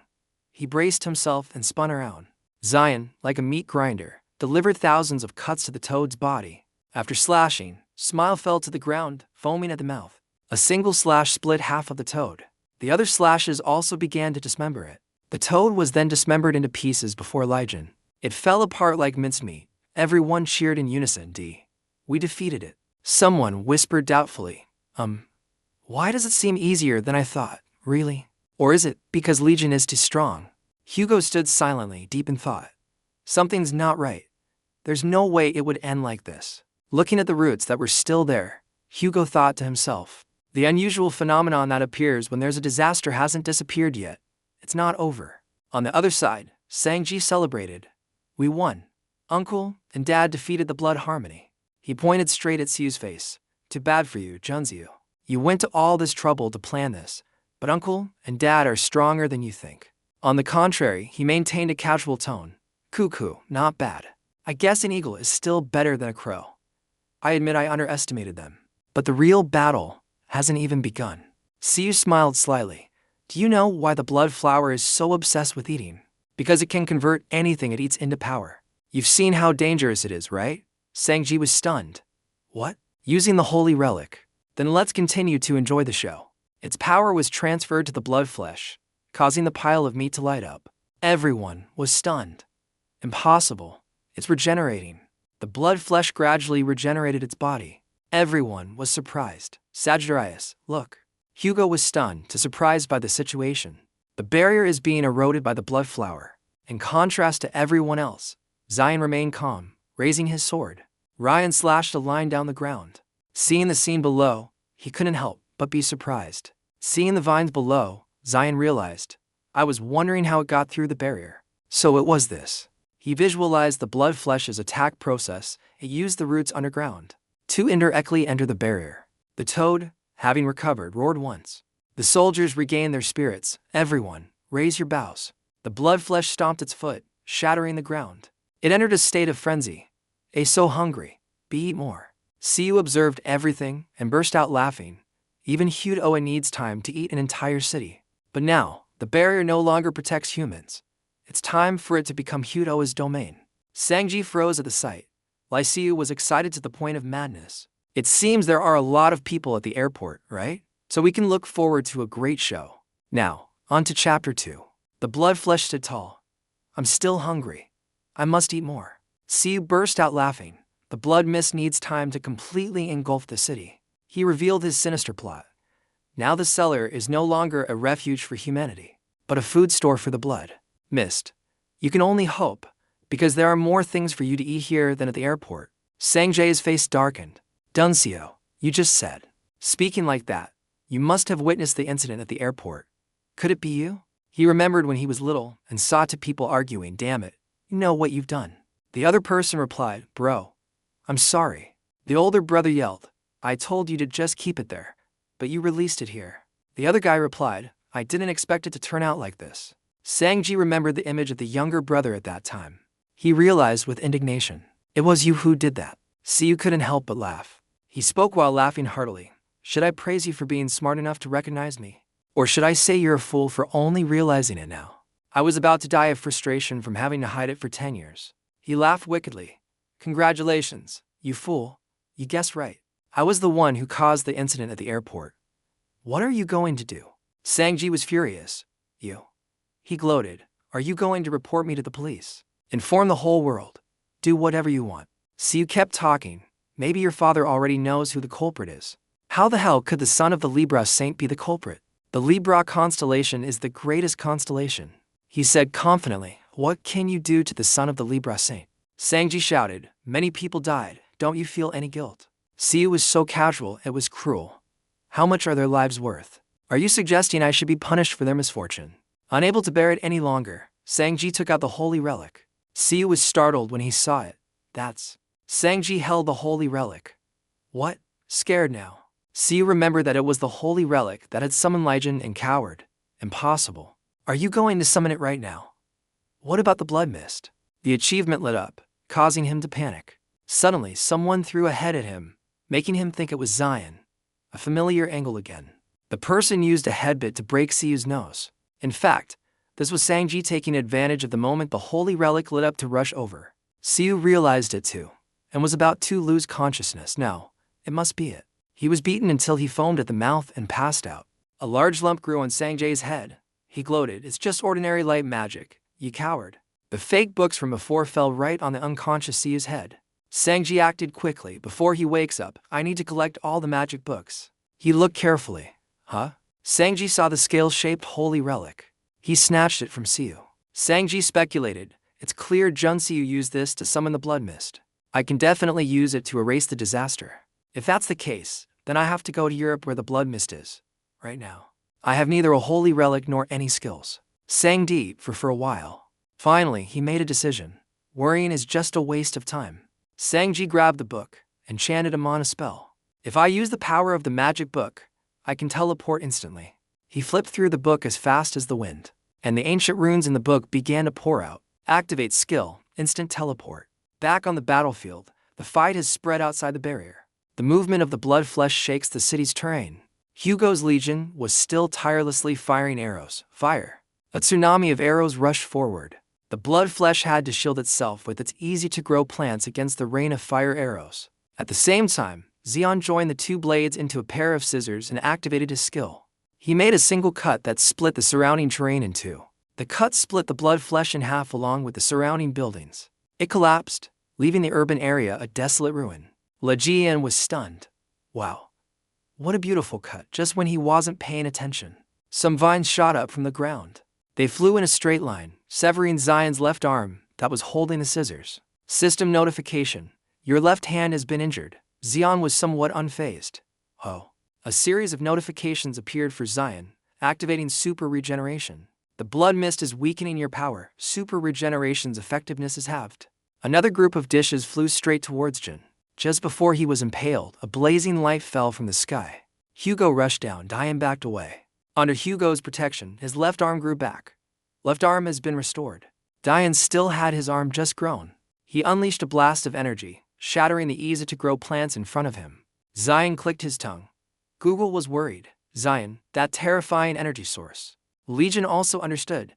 He braced himself and spun around. Zion, like a meat grinder, delivered thousands of cuts to the toad's body. After slashing, Smile fell to the ground, foaming at the mouth. A single slash split half of the toad. The other slashes also began to dismember it. The toad was then dismembered into pieces before Liion. It fell apart like mincemeat. Everyone cheered in unison. We defeated it. Someone whispered doubtfully. Why does it seem easier than I thought, really? Or is it because Liion is too strong? Hugo stood silently, deep in thought. Something's not right. There's no way it would end like this. Looking at the roots that were still there, Hugo thought to himself, the unusual phenomenon that appears when there's a disaster hasn't disappeared yet. It's not over. On the other side, Sanji celebrated. We won. Uncle and Dad defeated the blood harmony. He pointed straight at Siu's face. Too bad for you, Junziu. You went to all this trouble to plan this, but Uncle and Dad are stronger than you think. On the contrary, he maintained a casual tone. Cuckoo, not bad. I guess an eagle is still better than a crow. I admit I underestimated them. But the real battle hasn't even begun. Siu smiled slyly. Do you know why the blood flower is so obsessed with eating? Because it can convert anything it eats into power. You've seen how dangerous it is, right? Sanji was stunned. What? Using the holy relic. Then let's continue to enjoy the show. Its power was transferred to the blood flesh, causing the pile of meat to light up. Everyone was stunned. Impossible. It's regenerating. The blood flesh gradually regenerated its body. Everyone was surprised. Sagittarius, look. Hugo was stunned to surprised by the situation. The barrier is being eroded by the blood flower. In contrast to everyone else, Zion remained calm, raising his sword. Ryan slashed a line down the ground. Seeing the scene below, he couldn't help but be surprised. Seeing the vines below, Zion realized, I was wondering how it got through the barrier. So it was this. He visualized the blood flesh's attack process and used the roots underground to indirectly enter the barrier. The toad, having recovered, roared once. The soldiers regained their spirits. Everyone, raise your bows. The blood flesh stomped its foot, shattering the ground. It entered a state of frenzy. So hungry. Eat more. Siu observed everything and burst out laughing. Even Hudoa needs time to eat an entire city. But now, the barrier no longer protects humans. It's time for it to become Hudoa's domain. Sanji froze at the sight. Siu was excited to the point of madness. It seems there are a lot of people at the airport, right? So we can look forward to a great show. Now, on to chapter 2. The blood flesh stood tall. I'm still hungry. I must eat more. Siu burst out laughing. The blood mist needs time to completely engulf the city. He revealed his sinister plot. Now the cellar is no longer a refuge for humanity, but a food store for the blood mist. You can only hope, because there are more things for you to eat here than at the airport. Sanjay's face darkened. Dunseo, you just said. Speaking like that, you must have witnessed the incident at the airport. Could it be you? He remembered when he was little and saw two people arguing. Damn it, you know what you've done. The other person replied, Bro, I'm sorry. The older brother yelled, I told you to just keep it there, but you released it here. The other guy replied, I didn't expect it to turn out like this. Sanji remembered the image of the younger brother at that time. He realized with indignation, it was you who did that. Siu couldn't help but laugh. He spoke while laughing heartily. Should I praise you for being smart enough to recognize me? Or should I say you're a fool for only realizing it now? I was about to die of frustration from having to hide it for 10 years. He laughed wickedly. Congratulations, you fool. You guessed right. I was the one who caused the incident at the airport. What are you going to do? Sanji was furious. You. He gloated. Are you going to report me to the police? Inform the whole world. Do whatever you want. Siu kept talking. Maybe your father already knows who the culprit is. How the hell could the son of the Libra saint be the culprit? The Libra constellation is the greatest constellation. He said confidently. What can you do to the son of the Libra saint? Sanji shouted. Many people died. Don't you feel any guilt? Siu was so casual, it was cruel. How much are their lives worth? Are you suggesting I should be punished for their misfortune? Unable to bear it any longer, Sanji took out the holy relic. Siu was startled when he saw it. That's... Sanji held the holy relic. What? Scared now. Siu remembered that it was the holy relic that had summoned Liion and cowered. Impossible. Are you going to summon it right now? What about the blood mist? The achievement lit up, causing him to panic. Suddenly, someone threw a head at him, making him think it was Zion. A familiar angle again. The person used a headbutt to break Siu's nose. In fact, this was Sanji taking advantage of the moment the holy relic lit up to rush over. Siu realized it too, and was about to lose consciousness. No, it must be it. He was beaten until he foamed at the mouth and passed out. A large lump grew on Sanjay's head. He gloated, it's just ordinary light magic, you coward. The fake books from before fell right on the unconscious Siu's head. Sanji acted quickly. Before he wakes up, I need to collect all the magic books. He looked carefully. Huh? Sanji saw the scale-shaped holy relic. He snatched it from Siu. Sanji speculated, it's clear Junsiu used this to summon the blood mist. I can definitely use it to erase the disaster. If that's the case, then I have to go to Europe where the blood mist is. Right now. I have neither a holy relic nor any skills. Sang deep for a while. Finally, he made a decision. Worrying is just a waste of time. Sanji grabbed the book and chanted a mana spell. If I use the power of the magic book, I can teleport instantly. He flipped through the book as fast as the wind, and the ancient runes in the book began to pour out. Activate skill, instant teleport. Back on the battlefield, the fight has spread outside the barrier. The movement of the blood flesh shakes the city's terrain. Hugo's legion was still tirelessly firing arrows. Fire. A tsunami of arrows rushed forward. The blood flesh had to shield itself with its easy-to-grow plants against the rain of fire arrows. At the same time, Zion joined the two blades into a pair of scissors and activated his skill. He made a single cut that split the surrounding terrain in two. The cut split the blood flesh in half along with the surrounding buildings. It collapsed, leaving the urban area a desolate ruin. Liion was stunned. Wow. What a beautiful cut, just when he wasn't paying attention. Some vines shot up from the ground. They flew in a straight line, severing Zion's left arm that was holding the scissors. System notification. Your left hand has been injured. Zion was somewhat unfazed. Oh. A series of notifications appeared for Zion, activating super regeneration. The The blood mist is weakening your power. Super regeneration's effectiveness is halved. Another group of dishes flew straight towards Jin. Just before he was impaled, a blazing light fell from the sky. Hugo rushed down, Diane backed away. Under Hugo's protection, his left arm grew back. Left arm has been restored. Diane still had his arm just grown. He unleashed a blast of energy, shattering the easy-to-grow plants in front of him. Zion clicked his tongue. Google was worried. Zion, that terrifying energy source. Liion also understood.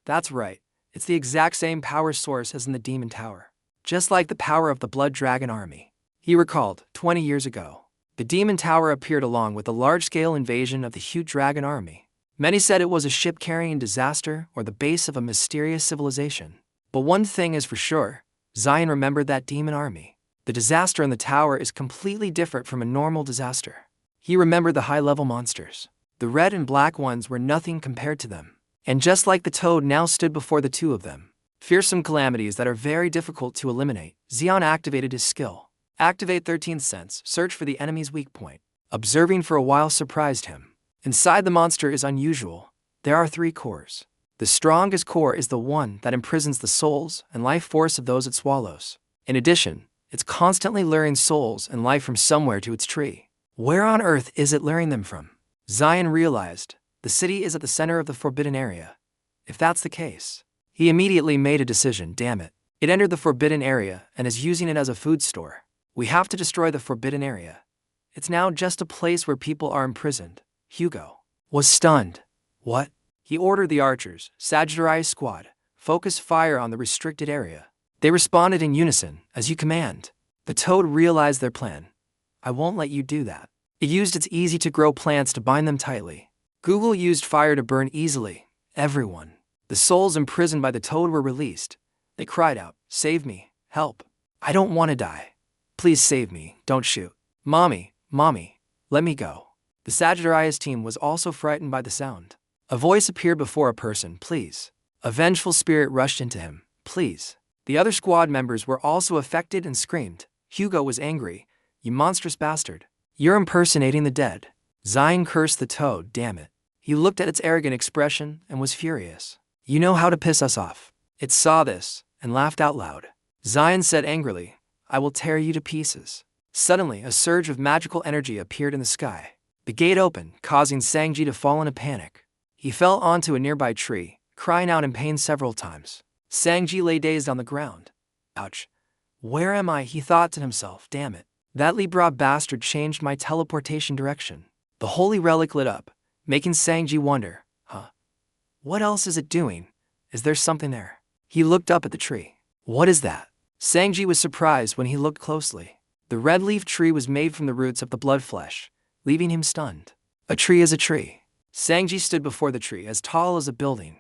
That's right, it's the exact same power source as in the Demon Tower. Just like the power of the Blood Dragon Army. He recalled, 20 years ago, the Demon Tower appeared along with the large-scale invasion of the huge dragon army. Many said it was a ship-carrying disaster or the base of a mysterious civilization. But one thing is for sure, Zion remembered that demon army. The disaster in the tower is completely different from a normal disaster. He remembered the high-level monsters. The red and black ones were nothing compared to them. And just like the toad now stood before the two of them, fearsome calamities that are very difficult to eliminate, Zion activated his skill. Activate 13th sense, search for the enemy's weak point. Observing for a while surprised him. Inside the monster is unusual. There are 3 cores. The strongest core is the one that imprisons the souls and life force of those it swallows. In addition, it's constantly luring souls and life from somewhere to its tree. Where on earth is it luring them from? Zion realized, the city is at the center of the forbidden area. If that's the case, he immediately made a decision, damn it. It entered the forbidden area and is using it as a food store. We have to destroy the forbidden area. It's now just a place where people are imprisoned. Hugo was stunned. What? He ordered the archers, Sagittarius squad, focus fire on the restricted area. They responded in unison, as you command. The toad realized their plan. I won't let you do that. It used its easy-to-grow plants to bind them tightly. Google used fire to burn easily. Everyone. The souls imprisoned by the toad were released. They cried out, save me, help. I don't want to die. Please save me, don't shoot. Mommy, let me go. The Sagittarius team was also frightened by the sound. A voice appeared before a person, please. A vengeful spirit rushed into him, please. The other squad members were also affected and screamed. Hugo was angry. You monstrous bastard. You're impersonating the dead. Zion cursed the toad, damn it. He looked at its arrogant expression and was furious. You know how to piss us off. It saw this and laughed out loud. Zion said angrily, I will tear you to pieces. Suddenly, a surge of magical energy appeared in the sky. The gate opened, causing Sanji to fall in a panic. He fell onto a nearby tree, crying out in pain several times. Sanji lay dazed on the ground. Ouch. Where am I? He thought to himself, damn it. That Libra bastard changed my teleportation direction. The holy relic lit up, making Sanji wonder, what else is it doing? Is there something there? He looked up at the tree. What is that? Sanji was surprised when he looked closely. The red leaf tree was made from the roots of the blood flesh, leaving him stunned. A tree is a tree. Sanji stood before the tree, as tall as a building.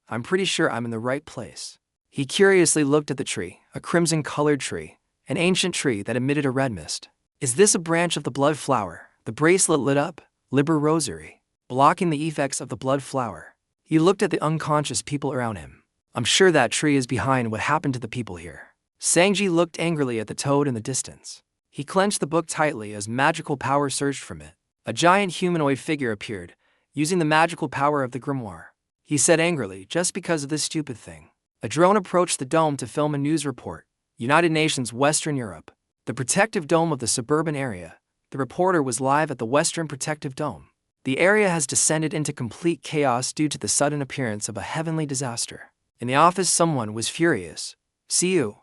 I'm pretty sure I'm in the right place. He curiously looked at the tree, a crimson-colored tree, an ancient tree that emitted a red mist. Is this a branch of the blood flower? The bracelet lit up, Liber Rosary, blocking the effects of the blood flower. He looked at the unconscious people around him. I'm sure that tree is behind what happened to the people here. Sanji looked angrily at the toad in the distance. He clenched the book tightly as magical power surged from it. A giant humanoid figure appeared, using the magical power of the grimoire. He said angrily, just because of this stupid thing. A drone approached the dome to film a news report. United Nations, Western Europe. The protective dome of the suburban area. The reporter was live at the Western Protective Dome. The area has descended into complete chaos due to the sudden appearance of a heavenly disaster. In the office, someone was furious. See you.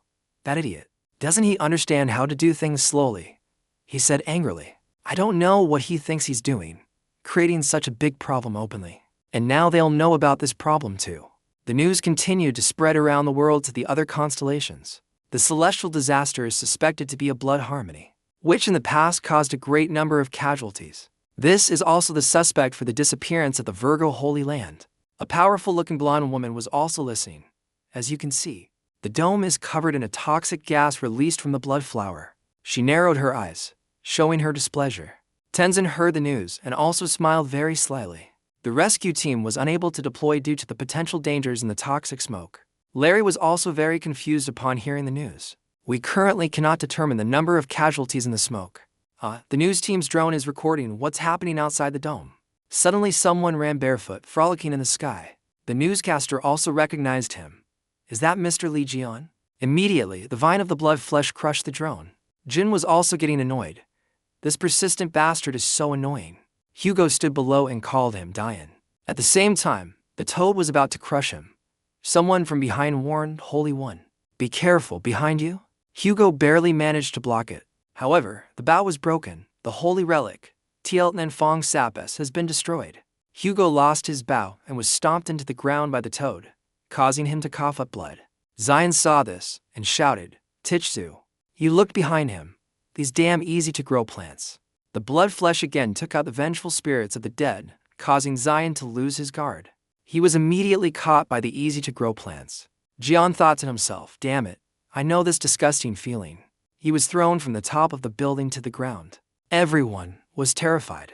That idiot. Doesn't he understand how to do things slowly? He said angrily. I don't know what he thinks he's doing, creating such a big problem openly. And now they'll know about this problem too. The news continued to spread around the world to the other constellations. The celestial disaster is suspected to be a blood harmony, which in the past caused a great number of casualties. This is also the suspect for the disappearance of the Virgo Holy Land. A powerful-looking blonde woman was also listening. As you can see, the dome is covered in a toxic gas released from the blood flower. She narrowed her eyes, showing her displeasure. Tenzin heard the news and also smiled very slyly. The rescue team was unable to deploy due to the potential dangers in the toxic smoke. Larry was also very confused upon hearing the news. We currently cannot determine the number of casualties in the smoke. The news team's drone is recording what's happening outside the dome. Suddenly someone ran barefoot, frolicking in the sky. The newscaster also recognized him. Is that Mr. Liion? Immediately, the vine of the blood flesh crushed the drone. Jin was also getting annoyed. This persistent bastard is so annoying. Hugo stood below and called him Dian. At the same time, the toad was about to crush him. Someone from behind warned Holy One. Be careful, behind you. Hugo barely managed to block it. However, the bow was broken. The holy relic, Tieltnan Fong Sapes, has been destroyed. Hugo lost his bow and was stomped into the ground by the toad, causing him to cough up blood. Zion saw this and shouted, Tichzu. You looked behind him. These damn easy-to-grow plants. The blood flesh again took out the vengeful spirits of the dead, causing Zion to lose his guard. He was immediately caught by the easy-to-grow plants. Jian thought to himself, damn it, I know this disgusting feeling. He was thrown from the top of the building to the ground. Everyone was terrified.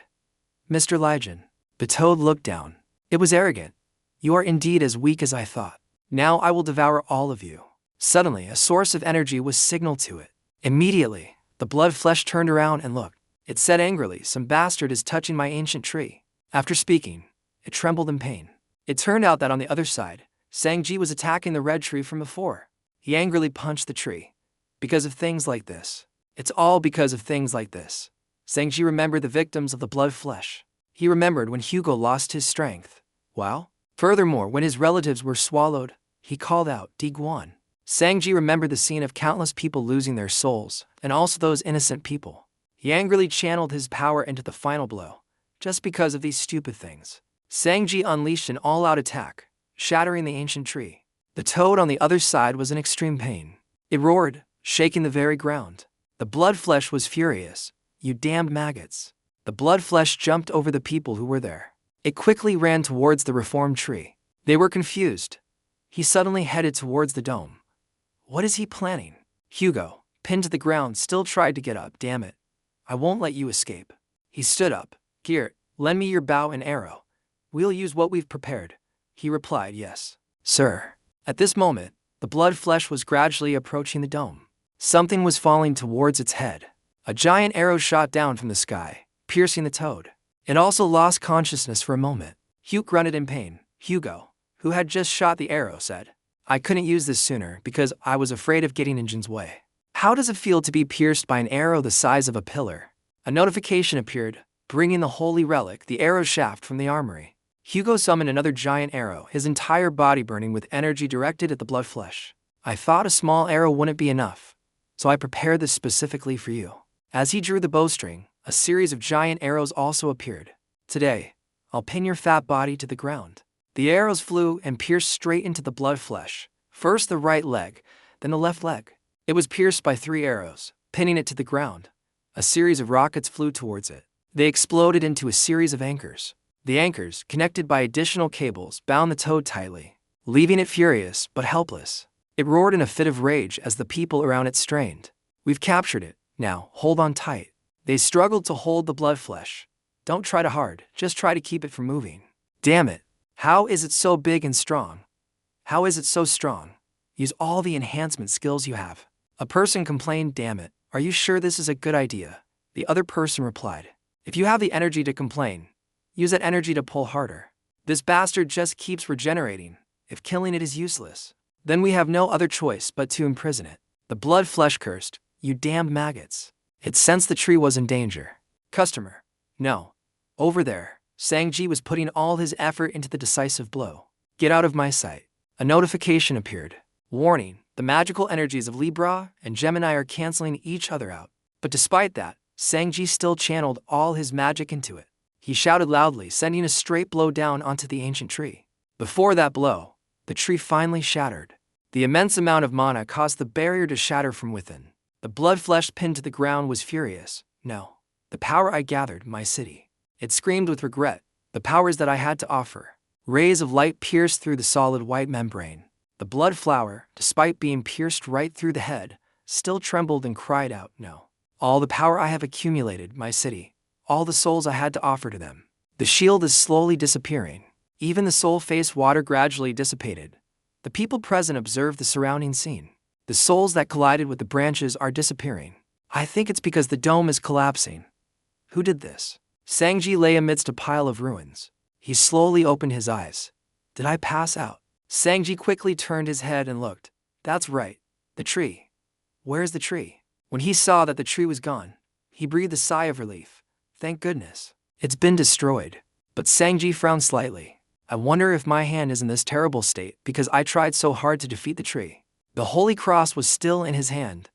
Mr. Liion. The toad looked down. It was arrogant. You are indeed as weak as I thought. Now I will devour all of you. Suddenly, a source of energy was signaled to it. Immediately, the blood flesh turned around and looked. It said angrily, some bastard is touching my ancient tree. After speaking, it trembled in pain. It turned out that on the other side, Sanji was attacking the red tree from before. He angrily punched the tree. Because of things like this. It's all because of things like this. Sanji remembered the victims of the blood flesh. He remembered when Hugo lost his strength. Wow. Furthermore, when his relatives were swallowed, he called out, Diguan. Sanji remembered the scene of countless people losing their souls, and also those innocent people. He angrily channeled his power into the final blow, just because of these stupid things. Sanji unleashed an all-out attack, shattering the ancient tree. The toad on the other side was in extreme pain. It roared, shaking the very ground. The blood flesh was furious. You damned maggots. The blood flesh jumped over the people who were there. It quickly ran towards the reformed tree. They were confused. He suddenly headed towards the dome. What is he planning? Hugo, pinned to the ground, still tried to get up. Damn it. I won't let you escape. He stood up. Geert, lend me your bow and arrow. We'll use what we've prepared. He replied, yes, sir. At this moment, the blood flesh was gradually approaching the dome. Something was falling towards its head. A giant arrow shot down from the sky, piercing the toad. It also lost consciousness for a moment. Hugh grunted in pain. Hugo, who had just shot the arrow, said, I couldn't use this sooner because I was afraid of getting in Jin's way. How does it feel to be pierced by an arrow the size of a pillar? A notification appeared, bringing the holy relic, the arrow shaft from the armory. Hugo summoned another giant arrow, his entire body burning with energy directed at the blood flesh. I thought a small arrow wouldn't be enough, so I prepared this specifically for you. As he drew the bowstring, a series of giant arrows also appeared. Today, I'll pin your fat body to the ground. The arrows flew and pierced straight into the blood flesh. First the right leg, then the left leg. It was pierced by 3 arrows, pinning it to the ground. A series of rockets flew towards it. They exploded into a series of anchors. The anchors, connected by additional cables, bound the toad tightly, leaving it furious but helpless. It roared in a fit of rage as the people around it strained. We've captured it. Now, hold on tight. They struggled to hold the blood flesh. Don't try too hard, just try to keep it from moving. Damn it. How is it so big and strong? How is it so strong? Use all the enhancement skills you have. A person complained, damn it. Are you sure this is a good idea? The other person replied, if you have the energy to complain, use that energy to pull harder. This bastard just keeps regenerating. If killing it is useless, then we have no other choice but to imprison it. The blood flesh cursed, you damned maggots. It sensed the tree was in danger. Customer. No. Over there. Sanji was putting all his effort into the decisive blow. Get out of my sight. A notification appeared. Warning, the magical energies of Libra and Gemini are canceling each other out. But despite that, Sanji still channeled all his magic into it. He shouted loudly, sending a straight blow down onto the ancient tree. Before that blow, the tree finally shattered. The immense amount of mana caused the barrier to shatter from within. The blood flesh pinned to the ground was furious. No. The power I gathered, my city. It screamed with regret. The powers that I had to offer. Rays of light pierced through the solid white membrane. The blood flower, despite being pierced right through the head, still trembled and cried out, no. All the power I have accumulated, my city. All the souls I had to offer to them. The shield is slowly disappearing. Even the soul face water gradually dissipated. The people present observed the surrounding scene. The souls that collided with the branches are disappearing. I think it's because the dome is collapsing. Who did this? Sanji lay amidst a pile of ruins. He slowly opened his eyes. Did I pass out? Sanji quickly turned his head and looked. That's right. The tree. Where's the tree? When he saw that the tree was gone, he breathed a sigh of relief. Thank goodness. It's been destroyed. But Sanji frowned slightly. I wonder if my hand is in this terrible state because I tried so hard to defeat the tree. The holy cross was still in his hand,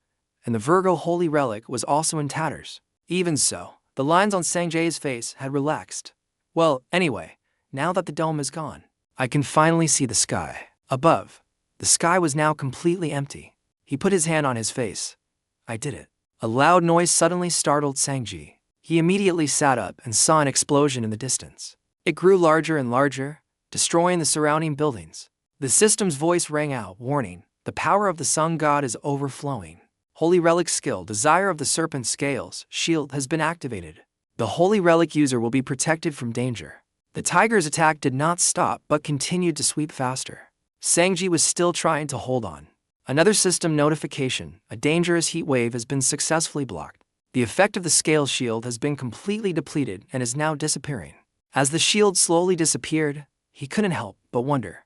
and the Virgo holy relic was also in tatters. Even so, the lines on Sanjay's face had relaxed. Well, anyway, now that the dome is gone, I can finally see the sky. Above, the sky was now completely empty. He put his hand on his face. I did it. A loud noise suddenly startled Sanji. He immediately sat up and saw an explosion in the distance. It grew larger and larger, destroying the surrounding buildings. The system's voice rang out, warning, the power of the sun god is overflowing. Holy relic skill, desire of the serpent scales, shield has been activated. The holy relic user will be protected from danger. The tiger's attack did not stop but continued to sweep faster. Sanji was still trying to hold on. Another system notification, a dangerous heat wave has been successfully blocked. The effect of the scale shield has been completely depleted and is now disappearing. As the shield slowly disappeared, he couldn't help but wonder,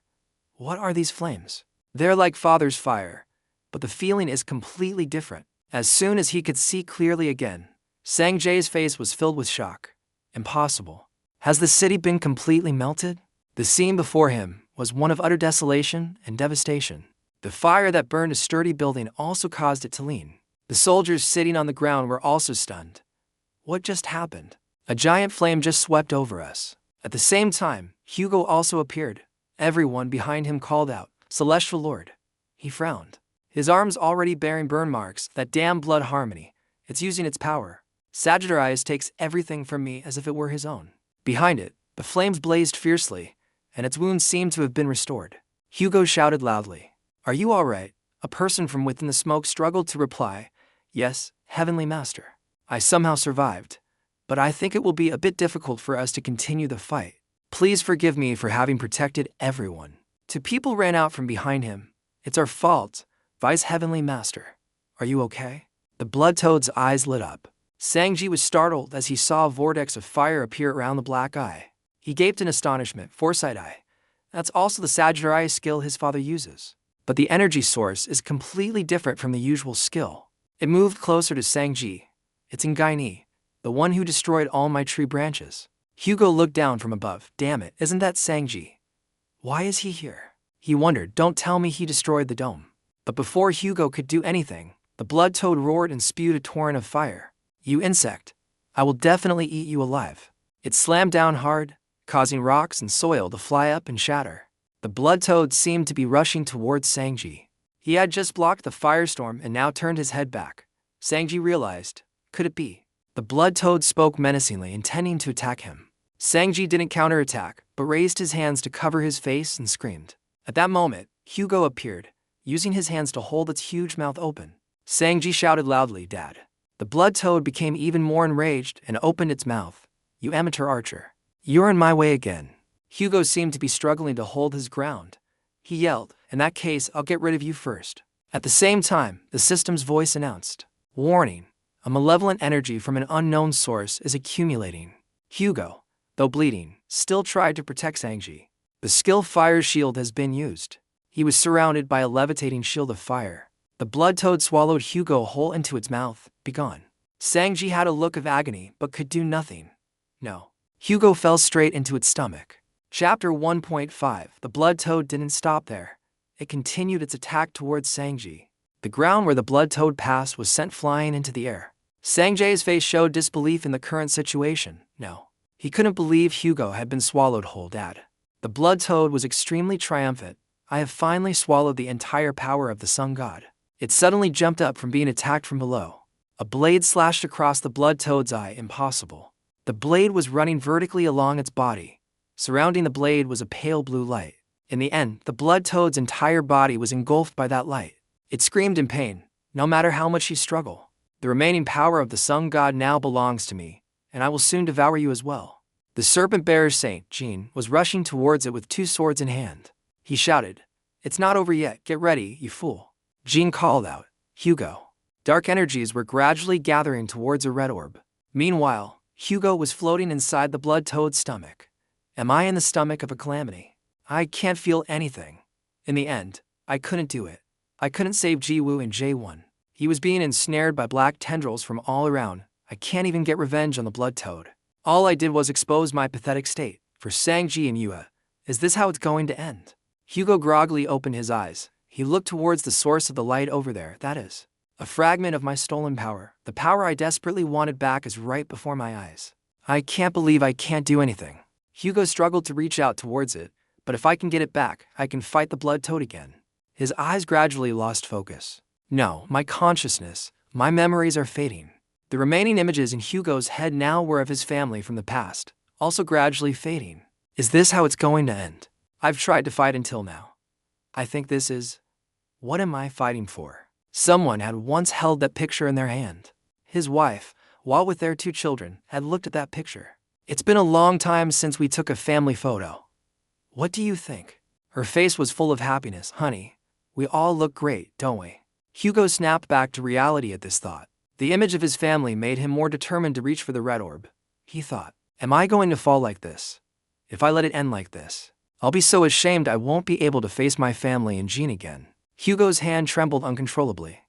what are these flames? They're like father's fire, but the feeling is completely different. As soon as he could see clearly again, Sanjay's face was filled with shock. Impossible. Has the city been completely melted? The scene before him was one of utter desolation and devastation. The fire that burned a sturdy building also caused it to lean. The soldiers sitting on the ground were also stunned. What just happened? A giant flame just swept over us. At the same time, Hugo also appeared. Everyone behind him called out, Celestial Lord. He frowned. His arms already bearing burn marks, that damn blood harmony. It's using its power. Sagittarius takes everything from me as if it were his own. Behind it, the flames blazed fiercely, and its wounds seemed to have been restored. Hugo shouted loudly, Are you all right? A person from within the smoke struggled to reply, Yes, Heavenly Master. I somehow survived, but I think it will be a bit difficult for us to continue the fight. Please forgive me for having protected everyone. Two people ran out from behind him. It's our fault, Vice Heavenly Master. Are you okay? The Blood Toad's eyes lit up. Sanji was startled as he saw a vortex of fire appear around the black eye. He gaped in astonishment. Foresight eye. That's also the Sagittarius skill his father uses. But the energy source is completely different from the usual skill. It moved closer to Sanji. It's Ngaini, the one who destroyed all my tree branches. Hugo looked down from above. Damn it, isn't that Sanji? Why is he here? He wondered. Don't tell me he destroyed the dome. But before Hugo could do anything, the Blood Toad roared and spewed a torrent of fire. You insect. I will definitely eat you alive. It slammed down hard, causing rocks and soil to fly up and shatter. The Blood Toad seemed to be rushing towards Sanji. He had just blocked the firestorm and now turned his head back. Sanji realized, could it be? The Blood Toad spoke menacingly, intending to attack him. Sanji didn't counterattack, but raised his hands to cover his face and screamed. At that moment, Hugo appeared, using his hands to hold its huge mouth open. Sanji shouted loudly, Dad. The Blood Toad became even more enraged and opened its mouth. You amateur archer. You're in my way again. Hugo seemed to be struggling to hold his ground. He yelled, In that case, I'll get rid of you first. At the same time, the system's voice announced, Warning, a malevolent energy from an unknown source is accumulating. Hugo, though bleeding, still tried to protect Sanji. The skill Fire Shield has been used. He was surrounded by a levitating shield of fire. The Blood Toad swallowed Hugo whole into its mouth. Begone. Sanji had a look of agony but could do nothing. No. Hugo fell straight into its stomach. Chapter 1.5. The Blood Toad didn't stop there. It continued its attack towards Sanji. The ground where the Blood Toad passed was sent flying into the air. Sanjay's face showed disbelief in the current situation. No. He couldn't believe Hugo had been swallowed whole. Dad. The Blood Toad was extremely triumphant. I have finally swallowed the entire power of the Sun God. It suddenly jumped up from being attacked from below. A blade slashed across the Blood Toad's eye. Impossible. The blade was running vertically along its body. Surrounding the blade was a pale blue light. In the end, the Blood Toad's entire body was engulfed by that light. It screamed in pain, no matter how much he struggled. The remaining power of the Sun God now belongs to me, and I will soon devour you as well. The serpent-bearer Saint, Jean, was rushing towards it with two swords in hand. He shouted, It's not over yet, get ready, you fool. Jean called out, Hugo. Dark energies were gradually gathering towards a red orb. Meanwhile, Hugo was floating inside the Blood Toad's stomach. Am I in the stomach of a calamity? I can't feel anything. In the end, I couldn't do it. I couldn't save Jiwoo and Jaewon. He was being ensnared by black tendrils from all around. I can't even get revenge on the blood toad. All I did was expose my pathetic state. For Sanji and Yua, is this how it's going to end? Hugo groggily opened his eyes. He looked towards the source of the light over there. That is a fragment of my stolen power. The power I desperately wanted back is right before my eyes. I can't believe I can't do anything. Hugo struggled to reach out towards it, but if I can get it back, I can fight the blood toad again. His eyes gradually lost focus. No, my consciousness, my memories are fading. The remaining images in Hugo's head now were of his family from the past, also gradually fading. Is this how it's going to end? I've tried to fight until now. I think this is... What am I fighting for? Someone had once held that picture in their hand. His wife, while with their 2 children, had looked at that picture. It's been a long time since we took a family photo. What do you think? Her face was full of happiness. Honey, we all look great, don't we? Hugo snapped back to reality at this thought. The image of his family made him more determined to reach for the red orb. He thought, am I going to fall like this? If I let it end like this, I'll be so ashamed I won't be able to face my family and Jean again. Hugo's hand trembled uncontrollably.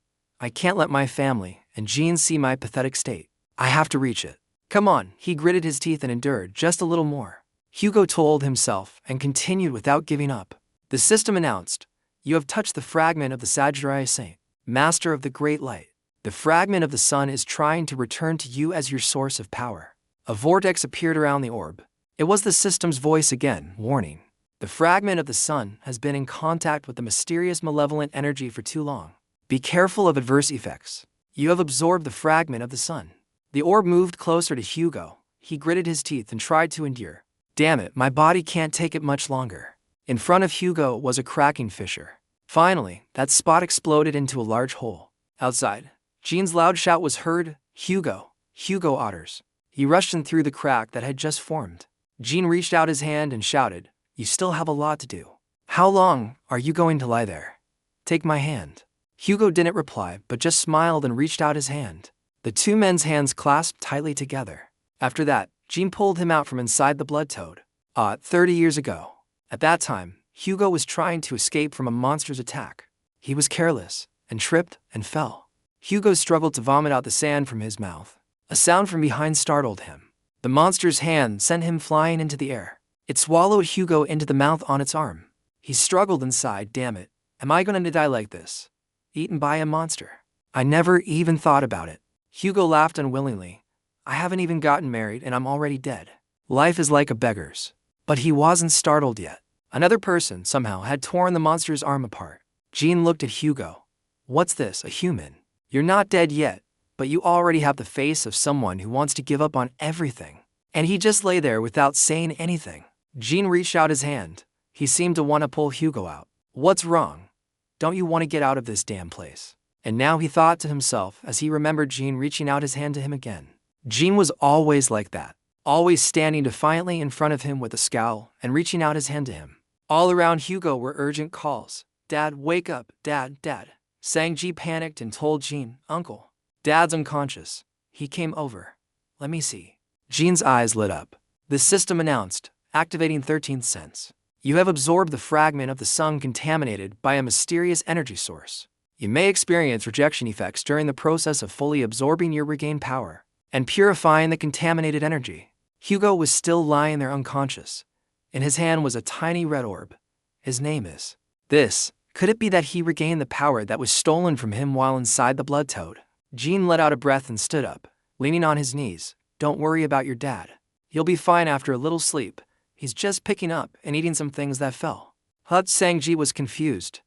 I can't let my family and Jean see my pathetic state. I have to reach it. Come on, he gritted his teeth and endured just a little more. Hugo told himself and continued without giving up. The system announced, you have touched the fragment of the Sagittarius Saint, master of the great light. The fragment of the sun is trying to return to you as your source of power. A vortex appeared around the orb. It was the system's voice again, warning. The fragment of the sun has been in contact with the mysterious malevolent energy for too long. Be careful of adverse effects. You have absorbed the fragment of the sun. The orb moved closer to Hugo. He gritted his teeth and tried to endure. Damn it, my body can't take it much longer. In front of Hugo was a cracking fissure. Finally, that spot exploded into a large hole. Outside, Jean's loud shout was heard, Hugo, Hugo Otters. He rushed in through the crack that had just formed. Jean reached out his hand and shouted, you still have a lot to do. How long are you going to lie there? Take my hand. Hugo didn't reply, but just smiled and reached out his hand. The 2 men's hands clasped tightly together. After that, Jean pulled him out from inside the blood toad. 30 years ago. At that time, Hugo was trying to escape from a monster's attack. He was careless, and tripped, and fell. Hugo struggled to vomit out the sand from his mouth. A sound from behind startled him. The monster's hand sent him flying into the air. It swallowed Hugo into the mouth on its arm. He struggled and sighed, damn it, am I going to die like this? Eaten by a monster. I never even thought about it. Hugo laughed unwillingly. I haven't even gotten married and I'm already dead. Life is like a beggar's. But he wasn't startled yet. Another person, somehow, had torn the monster's arm apart. Jean looked at Hugo. What's this, a human? You're not dead yet, but you already have the face of someone who wants to give up on everything. And he just lay there without saying anything. Jean reached out his hand. He seemed to want to pull Hugo out. What's wrong? Don't you want to get out of this damn place? And now he thought to himself as he remembered Jean reaching out his hand to him again. Jean was always like that. Always standing defiantly in front of him with a scowl and reaching out his hand to him. All around Hugo were urgent calls. Dad, wake up, Dad, Dad. Sanji panicked and told Jean, Uncle, Dad's unconscious. He came over. Let me see. Jean's eyes lit up. The system announced, activating 13th sense. You have absorbed the fragment of the sun contaminated by a mysterious energy source. You may experience rejection effects during the process of fully absorbing your regained power and purifying the contaminated energy. Hugo was still lying there unconscious. In his hand was a tiny red orb. His name is. This. Could it be that he regained the power that was stolen from him while inside the blood toad? Jean let out a breath and stood up, leaning on his knees. Don't worry about your dad. He'll be fine after a little sleep. He's just picking up and eating some things that fell. Sanji was confused.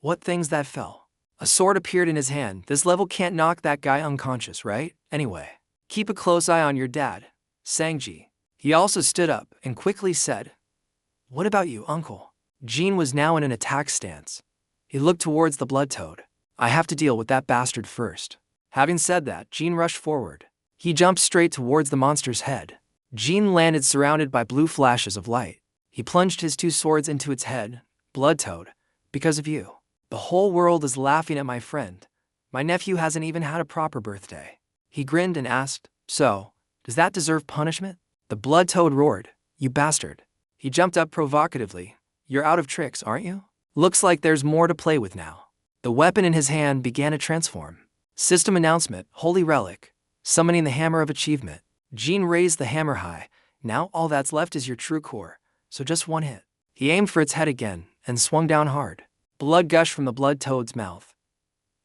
What things that fell? A sword appeared in his hand. This level can't knock that guy unconscious, right? Anyway, keep a close eye on your dad, Sanji. He also stood up and quickly said, What about you, Uncle? Jean was now in an attack stance. He looked towards the blood toad. I have to deal with that bastard first. Having said that, Jean rushed forward. He jumped straight towards the monster's head. Jean landed surrounded by blue flashes of light. He plunged his 2 swords into its head. Blood toad, because of you. The whole world is laughing at my friend. My nephew hasn't even had a proper birthday. He grinned and asked, So, does that deserve punishment? The blood toad roared, You bastard. He jumped up provocatively. You're out of tricks, aren't you? Looks like there's more to play with now. The weapon in his hand began to transform. System announcement, holy relic. Summoning the hammer of achievement. Jean raised the hammer high. Now all that's left is your true core, so just one hit. He aimed for its head again and swung down hard. Blood gushed from the blood toad's mouth.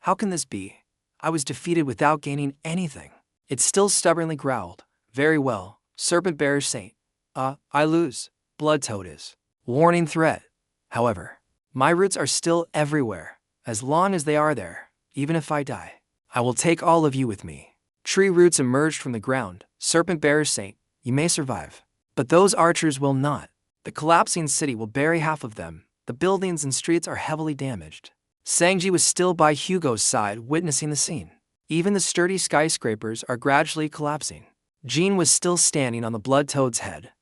How can this be? I was defeated without gaining anything. It still stubbornly growled. Very well, serpent bearer saint. I lose. Blood toad is. Warning threat. However, my roots are still everywhere. As long as they are there, even if I die, I will take all of you with me. Tree roots emerged from the ground. Serpent bearer saint, you may survive. But those archers will not. The collapsing city will bury half of them. The buildings and streets are heavily damaged. Sanji was still by Hugo's side, witnessing the scene. Even the sturdy skyscrapers are gradually collapsing. Jean was still standing on the blood toad's head.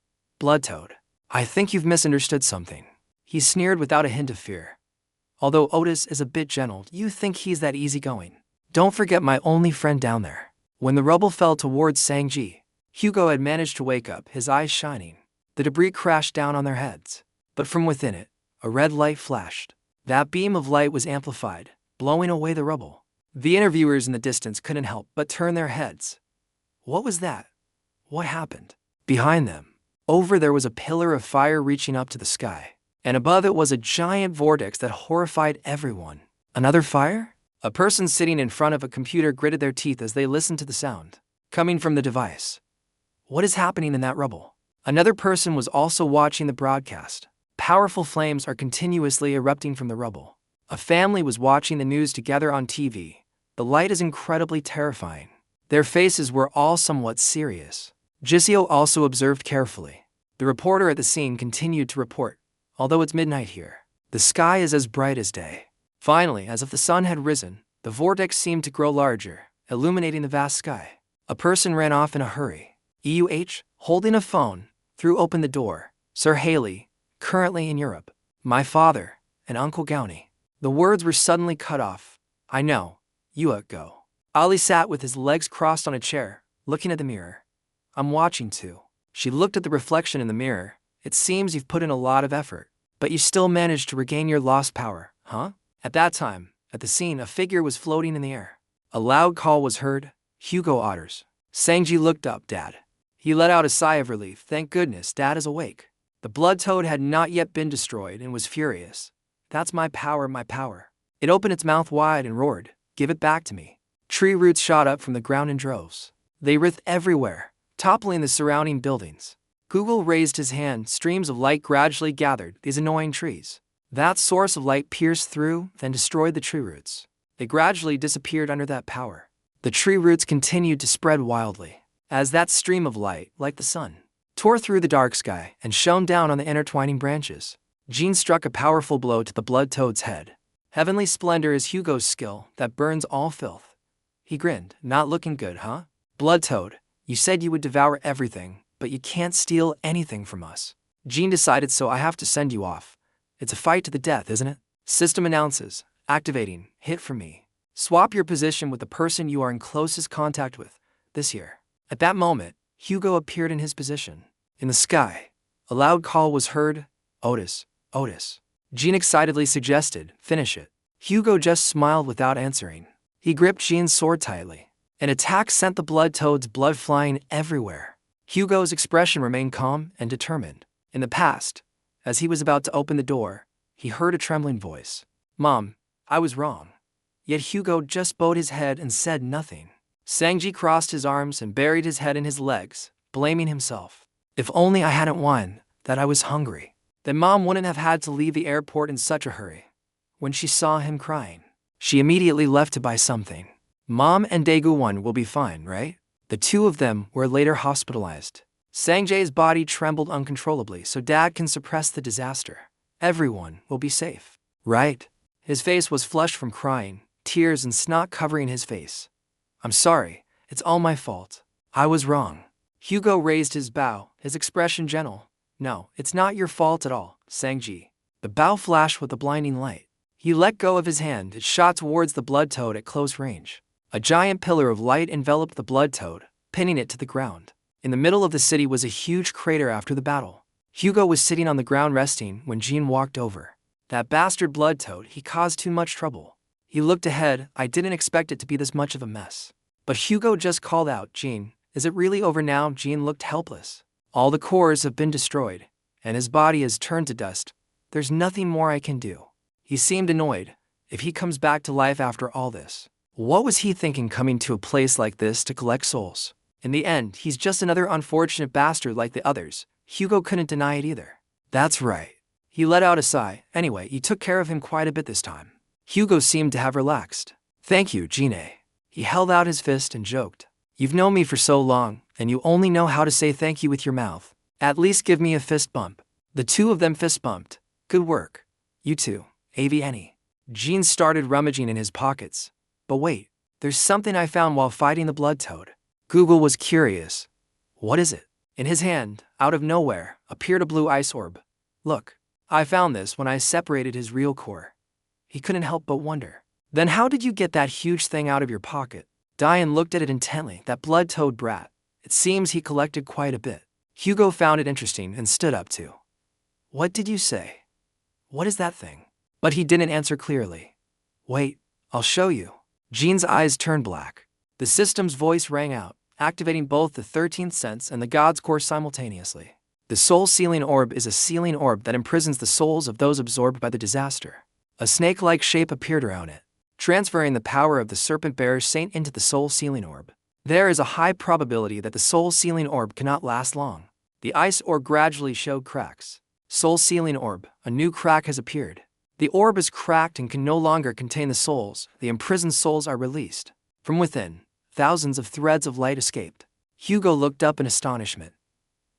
Blood toad, I think you've misunderstood something. He sneered without a hint of fear. Although Otis is a bit gentle, you think he's that easygoing. Don't forget my only friend down there. When the rubble fell towards Sanji, Hugo had managed to wake up, his eyes shining. The debris crashed down on their heads. But from within it, a red light flashed. That beam of light was amplified, blowing away the rubble. The interviewers in the distance couldn't help but turn their heads. What was that? What happened? Behind them, over there was a pillar of fire reaching up to the sky. And above it was a giant vortex that horrified everyone. Another fire? A person sitting in front of a computer gritted their teeth as they listened to the sound coming from the device. What is happening in that rubble? Another person was also watching the broadcast. Powerful flames are continuously erupting from the rubble. A family was watching the news together on TV. The light is incredibly terrifying. Their faces were all somewhat serious. Gisio also observed carefully. The reporter at the scene continued to report. Although it's midnight here, the sky is as bright as day. Finally, as if the sun had risen, the vortex seemed to grow larger, illuminating the vast sky. A person ran off in a hurry. EUH, holding a phone, threw open the door. Sir Haley, currently in Europe. My father, and Uncle Gownie. The words were suddenly cut off. I know. You go. Ali sat with his legs crossed on a chair, looking at the mirror. I'm watching too. She looked at the reflection in the mirror. It seems you've put in a lot of effort, but you still managed to regain your lost power, huh? At that time, at the scene, a figure was floating in the air. A loud call was heard. Hugo Otters. Sanji looked up. Dad. He let out a sigh of relief. Thank goodness, Dad is awake. The blood toad had not yet been destroyed and was furious. That's my power, my power. It opened its mouth wide and roared. Give it back to me. Tree roots shot up from the ground in droves. They writhed everywhere, toppling the surrounding buildings. Google raised his hand. Streams of light gradually gathered these annoying trees. That source of light pierced through, then destroyed the tree roots. They gradually disappeared under that power. The tree roots continued to spread wildly, as that stream of light, like the sun, tore through the dark sky and shone down on the intertwining branches. Jean struck a powerful blow to the blood toad's head. Heavenly splendor is Hugo's skill that burns all filth. He grinned. Not looking good, huh? Blood toad, you said you would devour everything, but you can't steal anything from us. Jean decided, so I have to send you off. It's a fight to the death, isn't it? System announces. Activating. Hit for me. Swap your position with the person you are in closest contact with. This here. At that moment, Hugo appeared in his position. In the sky, a loud call was heard. Otis. Otis. Jean excitedly suggested. Finish it. Hugo just smiled without answering. He gripped Jean's sword tightly. An attack sent the blood toad's blood flying everywhere. Hugo's expression remained calm and determined. In the past, as he was about to open the door, he heard a trembling voice. Mom, I was wrong. Yet Hugo just bowed his head and said nothing. Sanji crossed his arms and buried his head in his legs, blaming himself. If only I hadn't won, that I was hungry. Then Mom wouldn't have had to leave the airport in such a hurry. When she saw him crying, she immediately left to buy something. Mom and Daegu-won will be fine, right? The two of them were later hospitalized. Sanjay's body trembled uncontrollably, so Dad can suppress the disaster. Everyone will be safe, right? His face was flushed from crying, tears and snot covering his face. I'm sorry, it's all my fault. I was wrong. Hugo raised his bow, his expression gentle. No, it's not your fault at all, Sanji. The bow flashed with a blinding light. He let go of his hand. It shot towards the blood toad at close range. A giant pillar of light enveloped the blood toad, pinning it to the ground. In the middle of the city was a huge crater after the battle. Hugo was sitting on the ground resting when Jean walked over. That bastard blood toad, he caused too much trouble. He looked ahead. I didn't expect it to be this much of a mess. But Hugo just called out, Jean, is it really over now? Jean looked helpless. All the cores have been destroyed, and his body is turned to dust. There's nothing more I can do. He seemed annoyed. If he comes back to life after all this, what was he thinking coming to a place like this to collect souls? In the end, he's just another unfortunate bastard like the others. Hugo couldn't deny it either. That's right. He let out a sigh. Anyway, he took care of him quite a bit this time. Hugo seemed to have relaxed. Thank you, Jean. He held out his fist and joked. You've known me for so long, and you only know how to say thank you with your mouth. At least give me a fist bump. The two of them fist bumped. Good work. You too, AVNE. Jean started rummaging in his pockets. But wait, there's something I found while fighting the blood toad. Google was curious. What is it? In his hand, out of nowhere, appeared a blue ice orb. Look, I found this when I separated his real core. He couldn't help but wonder. Then how did you get that huge thing out of your pocket? Diane looked at it intently. That blood toad brat. It seems he collected quite a bit. Hugo found it interesting and stood up too. What did you say? What is that thing? But he didn't answer clearly. Wait, I'll show you. Jean's eyes turned black. The system's voice rang out, activating both the 13th sense and the God's core simultaneously. The soul sealing orb is a sealing orb that imprisons the souls of those absorbed by the disaster. A snake-like shape appeared around it, transferring the power of the serpent-bearer saint into the soul sealing orb. There is a high probability that the soul sealing orb cannot last long. The ice orb gradually showed cracks. Soul sealing orb, a new crack has appeared. The orb is cracked and can no longer contain the souls. The imprisoned souls are released. From within, thousands of threads of light escaped. Hugo looked up in astonishment.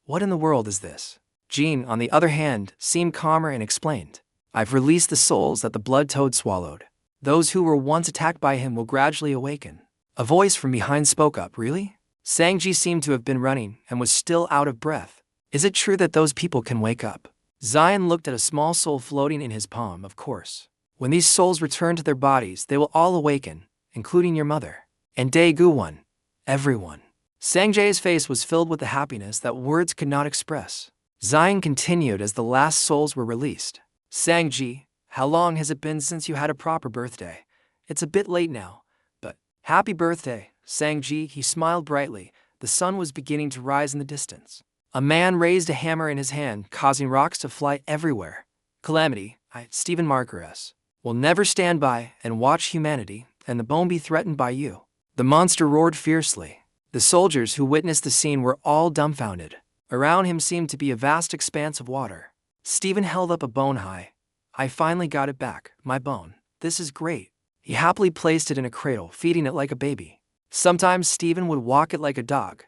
What in the world is this? Jean, on the other hand, seemed calmer and explained. I've released the souls that the blood toad swallowed. Those who were once attacked by him will gradually awaken. A voice from behind spoke up. Really? Sanji seemed to have been running and was still out of breath. Is it true that those people can wake up? Zion looked at a small soul floating in his palm. Of course. When these souls return to their bodies, they will all awaken, including your mother. And Dae-gu-won. Everyone. Sanjay's face was filled with the happiness that words could not express. Zion continued as the last souls were released. Sanji, how long has it been since you had a proper birthday? It's a bit late now, but happy birthday, Sanji. He smiled brightly. The sun was beginning to rise in the distance. A man raised a hammer in his hand, causing rocks to fly everywhere. Calamity, Stephen Marcus, will never stand by and watch humanity and the bone be threatened by you. The monster roared fiercely. The soldiers who witnessed the scene were all dumbfounded. Around him seemed to be a vast expanse of water. Stephen held up a bone high. I finally got it back, my bone. This is great. He happily placed it in a cradle, feeding it like a baby. Sometimes Stephen would walk it like a dog.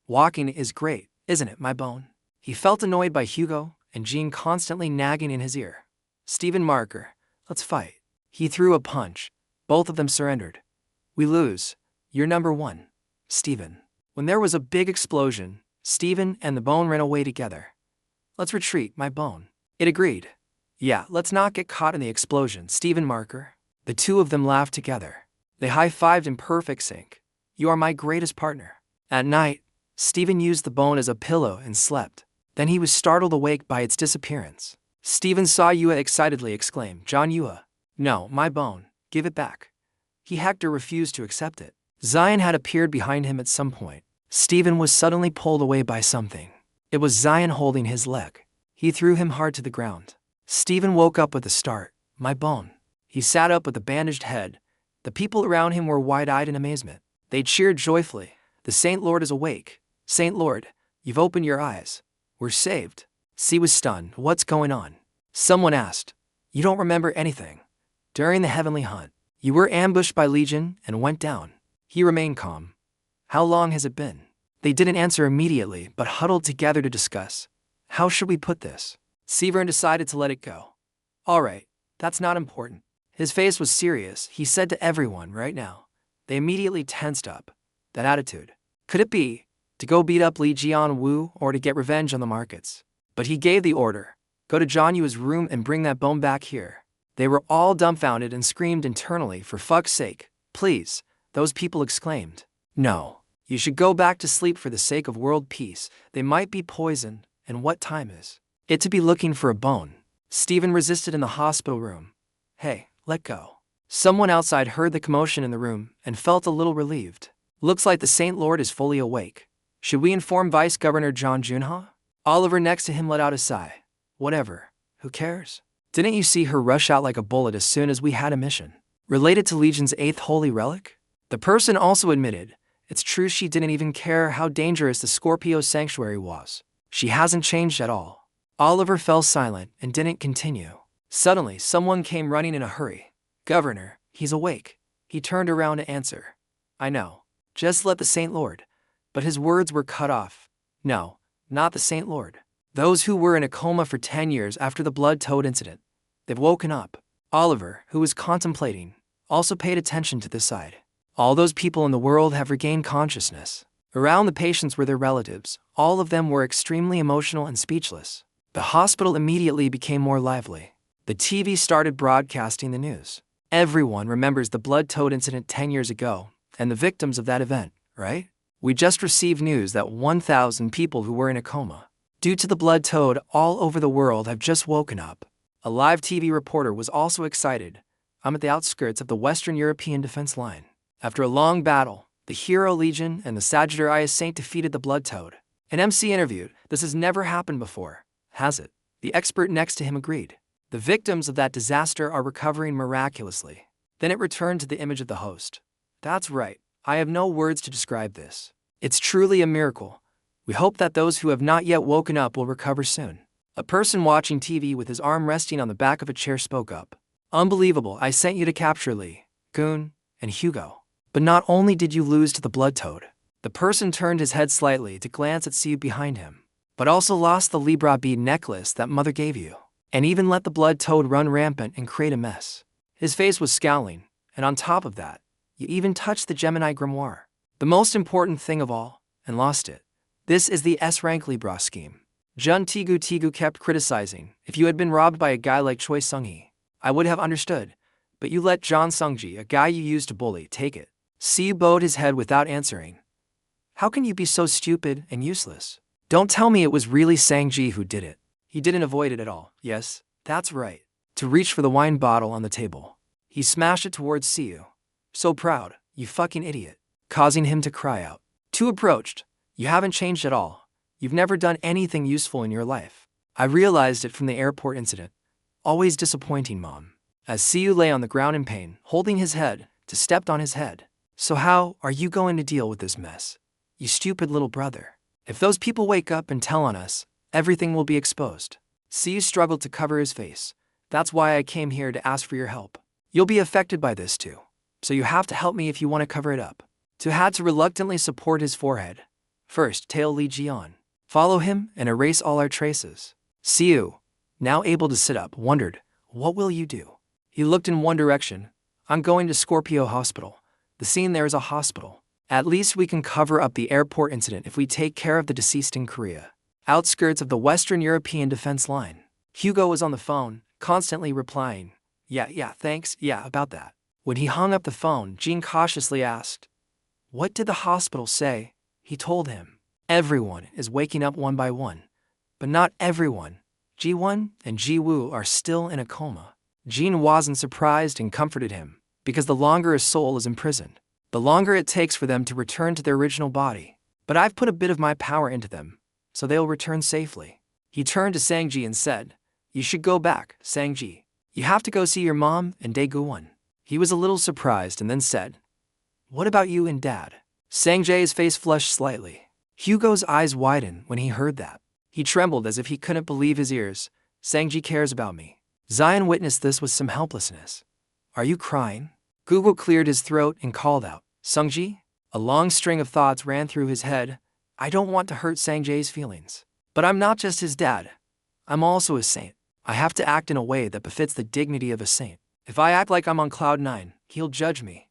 Walking is great, isn't it, my bone? He felt annoyed by Hugo and Jean constantly nagging in his ear. Stephen Marker, let's fight. He threw a punch. Both of them surrendered. We lose. You're number one. Stephen. When there was a big explosion, Stephen and the bone ran away together. Let's retreat, my bone. It agreed. Yeah, let's not get caught in the explosion, Stephen Marker. The two of them laughed together. They high-fived in perfect sync. You are my greatest partner. At night, Stephen used the bone as a pillow and slept. Then he was startled awake by its disappearance. Stephen saw Yua excitedly exclaim, John Yua. No, my bone. Give it back. Hector refused to accept it. Zion had appeared behind him at some point. Stephen was suddenly pulled away by something. It was Zion holding his leg. He threw him hard to the ground. Stephen woke up with a start. My bone. He sat up with a bandaged head. The people around him were wide-eyed in amazement. They cheered joyfully. The Saint Lord is awake. Saint Lord, you've opened your eyes. We're saved. C was stunned. What's going on? Someone asked. You don't remember anything. During the heavenly hunt, you were ambushed by Liion and went down. He remained calm. How long has it been? They didn't answer immediately, but huddled together to discuss. How should we put this? Severn decided to let it go. All right, that's not important. His face was serious. He said to everyone right now. They immediately tensed up. That attitude. Could it be to go beat up Li Jianwu or to get revenge on the markets? But he gave the order. Go to John Yu's room and bring that bone back here. They were all dumbfounded and screamed internally, for fuck's sake. Please, those people exclaimed. No, you should go back to sleep for the sake of world peace. They might be poisoned, and what time is? it to be looking for a bone. Stephen resisted in the hospital room. Hey, let go. Someone outside heard the commotion in the room and felt a little relieved. Looks like the Saint Lord is fully awake. Should we inform Vice Governor John Junha? Oliver next to him let out a sigh. Whatever. Who cares? Didn't you see her rush out like a bullet as soon as we had a mission? Related to Legion's 8th holy relic? The person also admitted, it's true she didn't even care how dangerous the Scorpio sanctuary was. She hasn't changed at all. Oliver fell silent and didn't continue. Suddenly, someone came running in a hurry. Governor, he's awake. He turned around to answer. I know. Just let the Saint Lord. But his words were cut off. No, not the Saint Lord. Those who were in a coma for 10 years after the blood toad incident. They've woken up. Oliver, who was contemplating, also paid attention to this side. All those people in the world have regained consciousness. Around the patients were their relatives. All of them were extremely emotional and speechless. The hospital immediately became more lively. The TV started broadcasting the news. Everyone remembers the blood toad incident 10 years ago, and the victims of that event, right? We just received news that 1,000 people who were in a coma due to the blood toad all over the world have just woken up. A live TV reporter was also excited. I'm at the outskirts of the Western European defense line. After a long battle, the hero Liion and the Sagittarius Saint defeated the blood toad. An MC interviewed, this has never happened before, has it? The expert next to him agreed. The victims of that disaster are recovering miraculously. Then it returned to the image of the host. That's right. I have no words to describe this. It's truly a miracle. We hope that those who have not yet woken up will recover soon. A person watching TV with his arm resting on the back of a chair spoke up. Unbelievable, I sent you to capture Lee, Goon, and Hugo. But not only did you lose to the blood toad, the person turned his head slightly to glance at Siu behind him, but also lost the Libra bead necklace that mother gave you, and even let the blood toad run rampant and create a mess. His face was scowling, and on top of that, you even touched the Gemini grimoire. The most important thing of all, and lost it. This is the S-rank Libra scheme. Jun Tigu kept criticizing, if you had been robbed by a guy like Choi Sung-hee, I would have understood, but you let John Sungji, a guy you used to bully, take it. Siu bowed his head without answering. How can you be so stupid and useless? Don't tell me it was really Sangji who did it. He didn't avoid it at all. Yes, that's right. To reach for the wine bottle on the table. He smashed it towards Siu. So proud, you fucking idiot. Causing him to cry out. Tu approached. You haven't changed at all. You've never done anything useful in your life. I realized it from the airport incident. Always disappointing, Mom. As Siu lay on the ground in pain, holding his head, Tu stepped on his head. So how are you going to deal with this mess? You stupid little brother. If those people wake up and tell on us, everything will be exposed. Siu struggled to cover his face. That's why I came here to ask for your help. You'll be affected by this too. So you have to help me if you want to cover it up. Tu had to reluctantly support his forehead. First, tail Liion. Follow him and erase all our traces. Siu, now able to sit up, wondered, what will you do? He looked in one direction. I'm going to Scorpio Hospital. The scene there is a hospital. At least we can cover up the airport incident if we take care of the deceased in Korea. Outskirts of the Western European defense line. Hugo was on the phone, constantly replying, yeah, thanks, yeah, about that. When he hung up the phone, Jean cautiously asked, what did the hospital say? He told him, everyone is waking up one by one. But not everyone. Ji-won and Ji-woo are still in a coma. Jean wasn't surprised and comforted him, because the longer a soul is imprisoned, the longer it takes for them to return to their original body. But I've put a bit of my power into them, so they'll return safely. He turned to Sangji and said, you should go back, Sangji. You have to go see your mom and Dae-gu-won. He was a little surprised and then said, what about you and Dad? Sangjae's face flushed slightly. Hugo's eyes widened when he heard that. He trembled as if he couldn't believe his ears. Sangji cares about me. Zion witnessed this with some helplessness. Are you crying? Google cleared his throat and called out, Sungji? A long string of thoughts ran through his head. I don't want to hurt Sangjae's feelings. But I'm not just his dad. I'm also a saint. I have to act in a way that befits the dignity of a saint. If I act like I'm on cloud 9, he'll judge me.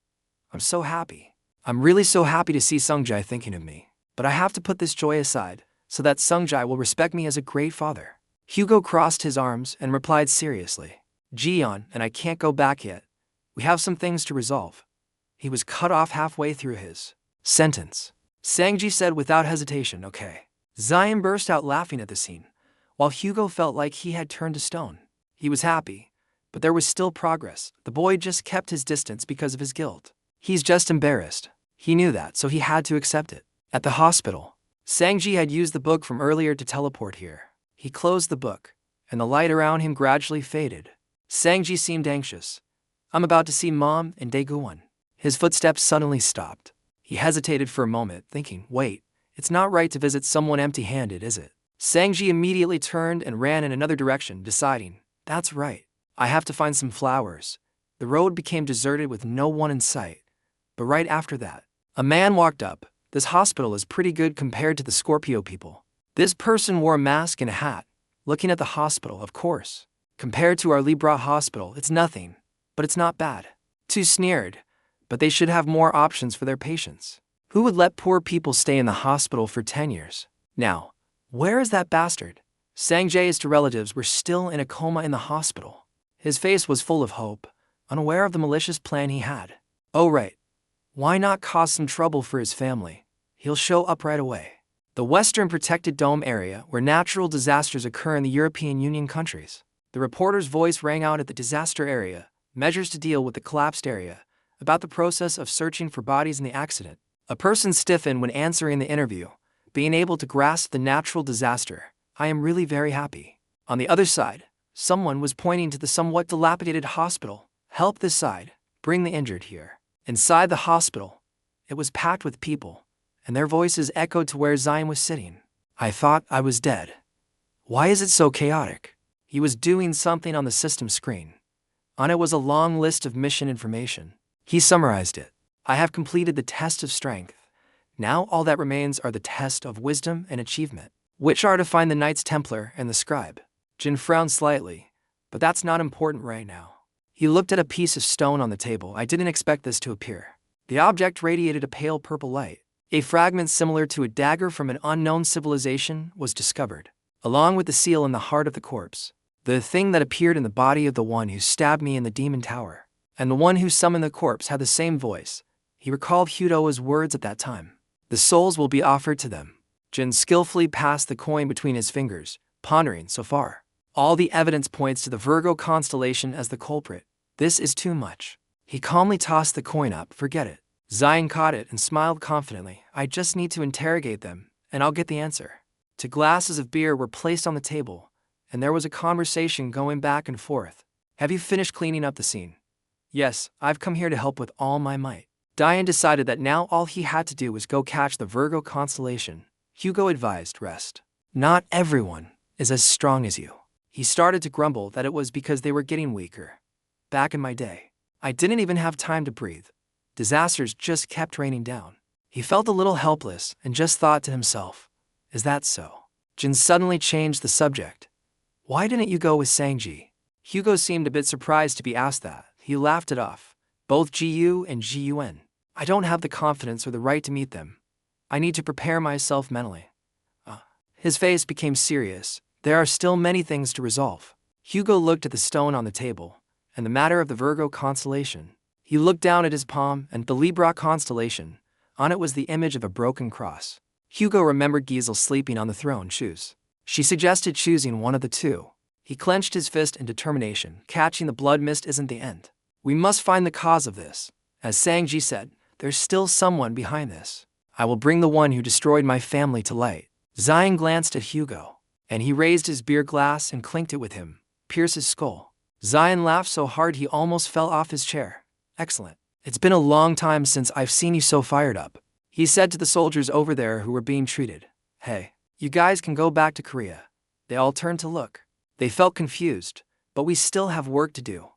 I'm so happy. I'm really so happy to see Sungjai thinking of me. But I have to put this joy aside, so that Sungjai will respect me as a great father. Hugo crossed his arms and replied seriously, Jiyeon and I can't go back yet. We have some things to resolve. He was cut off halfway through his sentence. Sangji said without hesitation, okay. Zion burst out laughing at the scene. while Hugo felt like he had turned to stone. He was happy, but there was still progress. The boy just kept his distance because of his guilt. He's just embarrassed. He knew that, so he had to accept it. At the hospital, Sanji had used the book from earlier to teleport here. He closed the book, and the light around him gradually faded. Sanji seemed anxious. I'm about to see Mom and Daeguwon. His footsteps suddenly stopped. He hesitated for a moment, thinking, wait, it's not right to visit someone empty-handed, is it? Sanji immediately turned and ran in another direction, deciding, that's right. I have to find some flowers. The road became deserted with no one in sight. But right after that, a man walked up. This hospital is pretty good compared to the Scorpio people. This person wore a mask and a hat, looking at the hospital, of course. Compared to our Libra hospital, it's nothing, but it's not bad. Too sneered, but they should have more options for their patients. Who would let poor people stay in the hospital for 10 years? Now, where is that bastard? Sanjay's two relatives were still in a coma in the hospital. His face was full of hope, unaware of the malicious plan he had. Oh right, why not cause some trouble for his family? He'll show up right away. The Western Protected Dome area, where natural disasters occur in the European Union countries. The reporter's voice rang out at the disaster area, measures to deal with the collapsed area, about the process of searching for bodies in the accident. A person stiffened when answering the interview, being able to grasp the natural disaster. I am really very happy. On the other side, someone was pointing to the somewhat dilapidated hospital. Help this side, bring the injured here. Inside the hospital, it was packed with people, and their voices echoed to where Zion was sitting. I thought I was dead. Why is it so chaotic? He was doing something on the system screen. On it was a long list of mission information. He summarized it. I have completed the test of strength. Now all that remains are the test of wisdom and achievement, which are to find the Knights Templar and the scribe. Jin frowned slightly, but that's not important right now. He looked at a piece of stone on the table. I didn't expect this to appear. The object radiated a pale purple light. A fragment similar to a dagger from an unknown civilization was discovered, along with the seal in the heart of the corpse. The thing that appeared in the body of the one who stabbed me in the demon tower, and the one who summoned the corpse had the same voice. He recalled Hudoa's words at that time. The souls will be offered to them. Jin skillfully passed the coin between his fingers, pondering. So far, all the evidence points to the Virgo constellation as the culprit. This is too much. He calmly tossed the coin up. Forget it. Zion caught it and smiled confidently. I just need to interrogate them, and I'll get the answer. Two glasses of beer were placed on the table, and there was a conversation going back and forth. Have you finished cleaning up the scene? Yes, I've come here to help with all my might. Diane decided that now all he had to do was go catch the Virgo constellation. Hugo advised, rest. Not everyone is as strong as you. He started to grumble that it was because they were getting weaker. Back in my day, I didn't even have time to breathe. Disasters just kept raining down. He felt a little helpless and just thought to himself, is that so? Jin suddenly changed the subject. Why didn't you go with Sanji? Hugo seemed a bit surprised to be asked that. He laughed it off. Both GU and GUN. I don't have the confidence or the right to meet them. I need to prepare myself mentally. His face became serious. There are still many things to resolve. Hugo looked at the stone on the table, and the matter of the Virgo constellation. He looked down at his palm and the Libra constellation. On it was the image of a broken cross. Hugo remembered Giselle sleeping on the throne. Choose. She suggested choosing one of the two. He clenched his fist in determination. Catching the blood mist isn't the end. We must find the cause of this. As Sanji said, there's still someone behind this. I will bring the one who destroyed my family to light. Zion glanced at Hugo, and he raised his beer glass and clinked it with him. Pierce his skull. Zion laughed so hard he almost fell off his chair. Excellent. It's been a long time since I've seen you so fired up, he said to the soldiers over there who were being treated. Hey, you guys can go back to Korea. They all turned to look. They felt confused, but we still have work to do.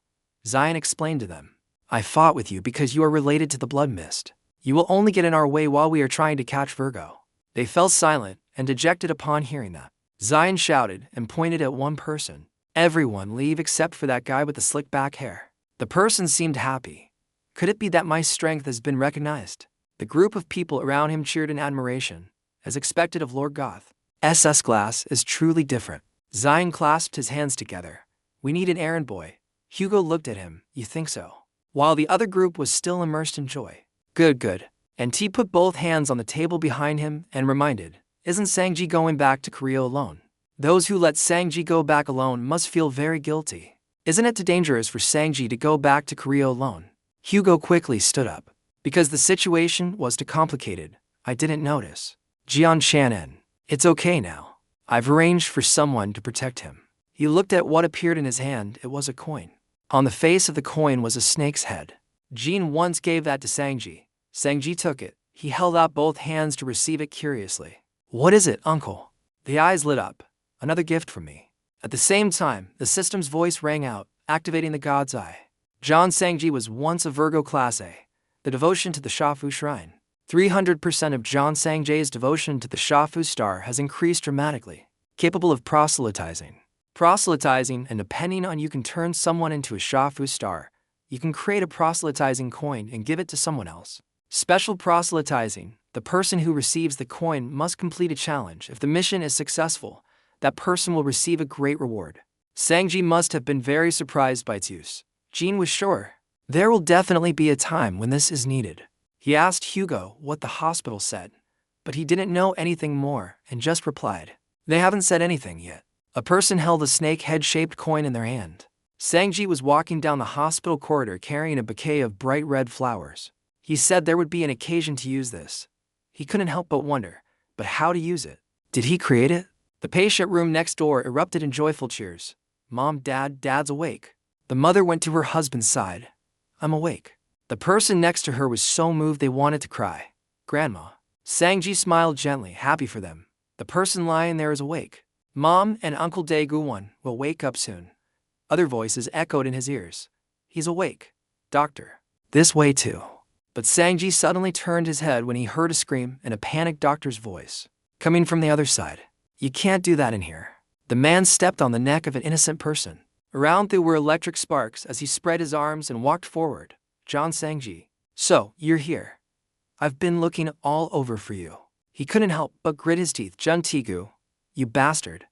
Zion explained to them. I fought with you because you are related to the blood mist. You will only get in our way while we are trying to catch Virgo. They fell silent and dejected upon hearing that. Zion shouted and pointed at one person. Everyone leave except for that guy with the slick back hair. The person seemed happy. Could it be that my strength has been recognized? The group of people around him cheered in admiration, as expected of Lord Goth. SS Glass is truly different. Zion clasped his hands together. We need an errand boy. Hugo looked at him. You think so? While the other group was still immersed in joy. Good. And T put both hands on the table behind him and reminded, isn't Sanji going back to Korea alone? Those who let Sanji go back alone must feel very guilty. Isn't it too dangerous for Sanji to go back to Korea alone? Hugo quickly stood up. Because the situation was too complicated, I didn't notice. Jian Shannon, it's okay now. I've arranged for someone to protect him. He looked at what appeared in his hand. It was a coin. On the face of the coin was a snake's head. Jean once gave that to Sanji. Sanji took it. He held out both hands to receive it curiously. What is it, uncle? The eyes lit up. Another gift from me. At the same time, the system's voice rang out, activating the god's eye. John Sanji was once a Virgo class A. The devotion to the Shafu shrine. 300% of John Sangjae's devotion to the Shafu star has increased dramatically. Capable of proselytizing. And depending on you can turn someone into a Shafu star, you can create a proselytizing coin and give it to someone else. Special proselytizing. The person who receives the coin must complete a challenge. If the mission is successful, that person will receive a great reward. Sanji must have been very surprised by its use. Jean was sure. There will definitely be a time when this is needed. He asked Hugo what the hospital said, but he didn't know anything more and just replied, "They haven't said anything yet." A person held a snake head-shaped coin in their hand. Sanji was walking down the hospital corridor carrying a bouquet of bright red flowers. He said there would be an occasion to use this. He couldn't help but wonder, but how to use it? Did he create it? The patient room next door erupted in joyful cheers. Mom, Dad's awake. The mother went to her husband's side. I'm awake. The person next to her was so moved they wanted to cry. Grandma. Sanji smiled gently, happy for them. The person lying there is awake. Mom and Uncle Dae-gu will wake up soon. Other voices echoed in his ears. He's awake. Doctor. This way too. But Sanji suddenly turned his head when he heard a scream and a panicked doctor's voice. Coming from the other side. You can't do that in here. The man stepped on the neck of an innocent person. Around there were electric sparks as he spread his arms and walked forward. John Sanji. So, you're here. I've been looking all over for you. He couldn't help but grit his teeth. Jun Tigu. You bastard.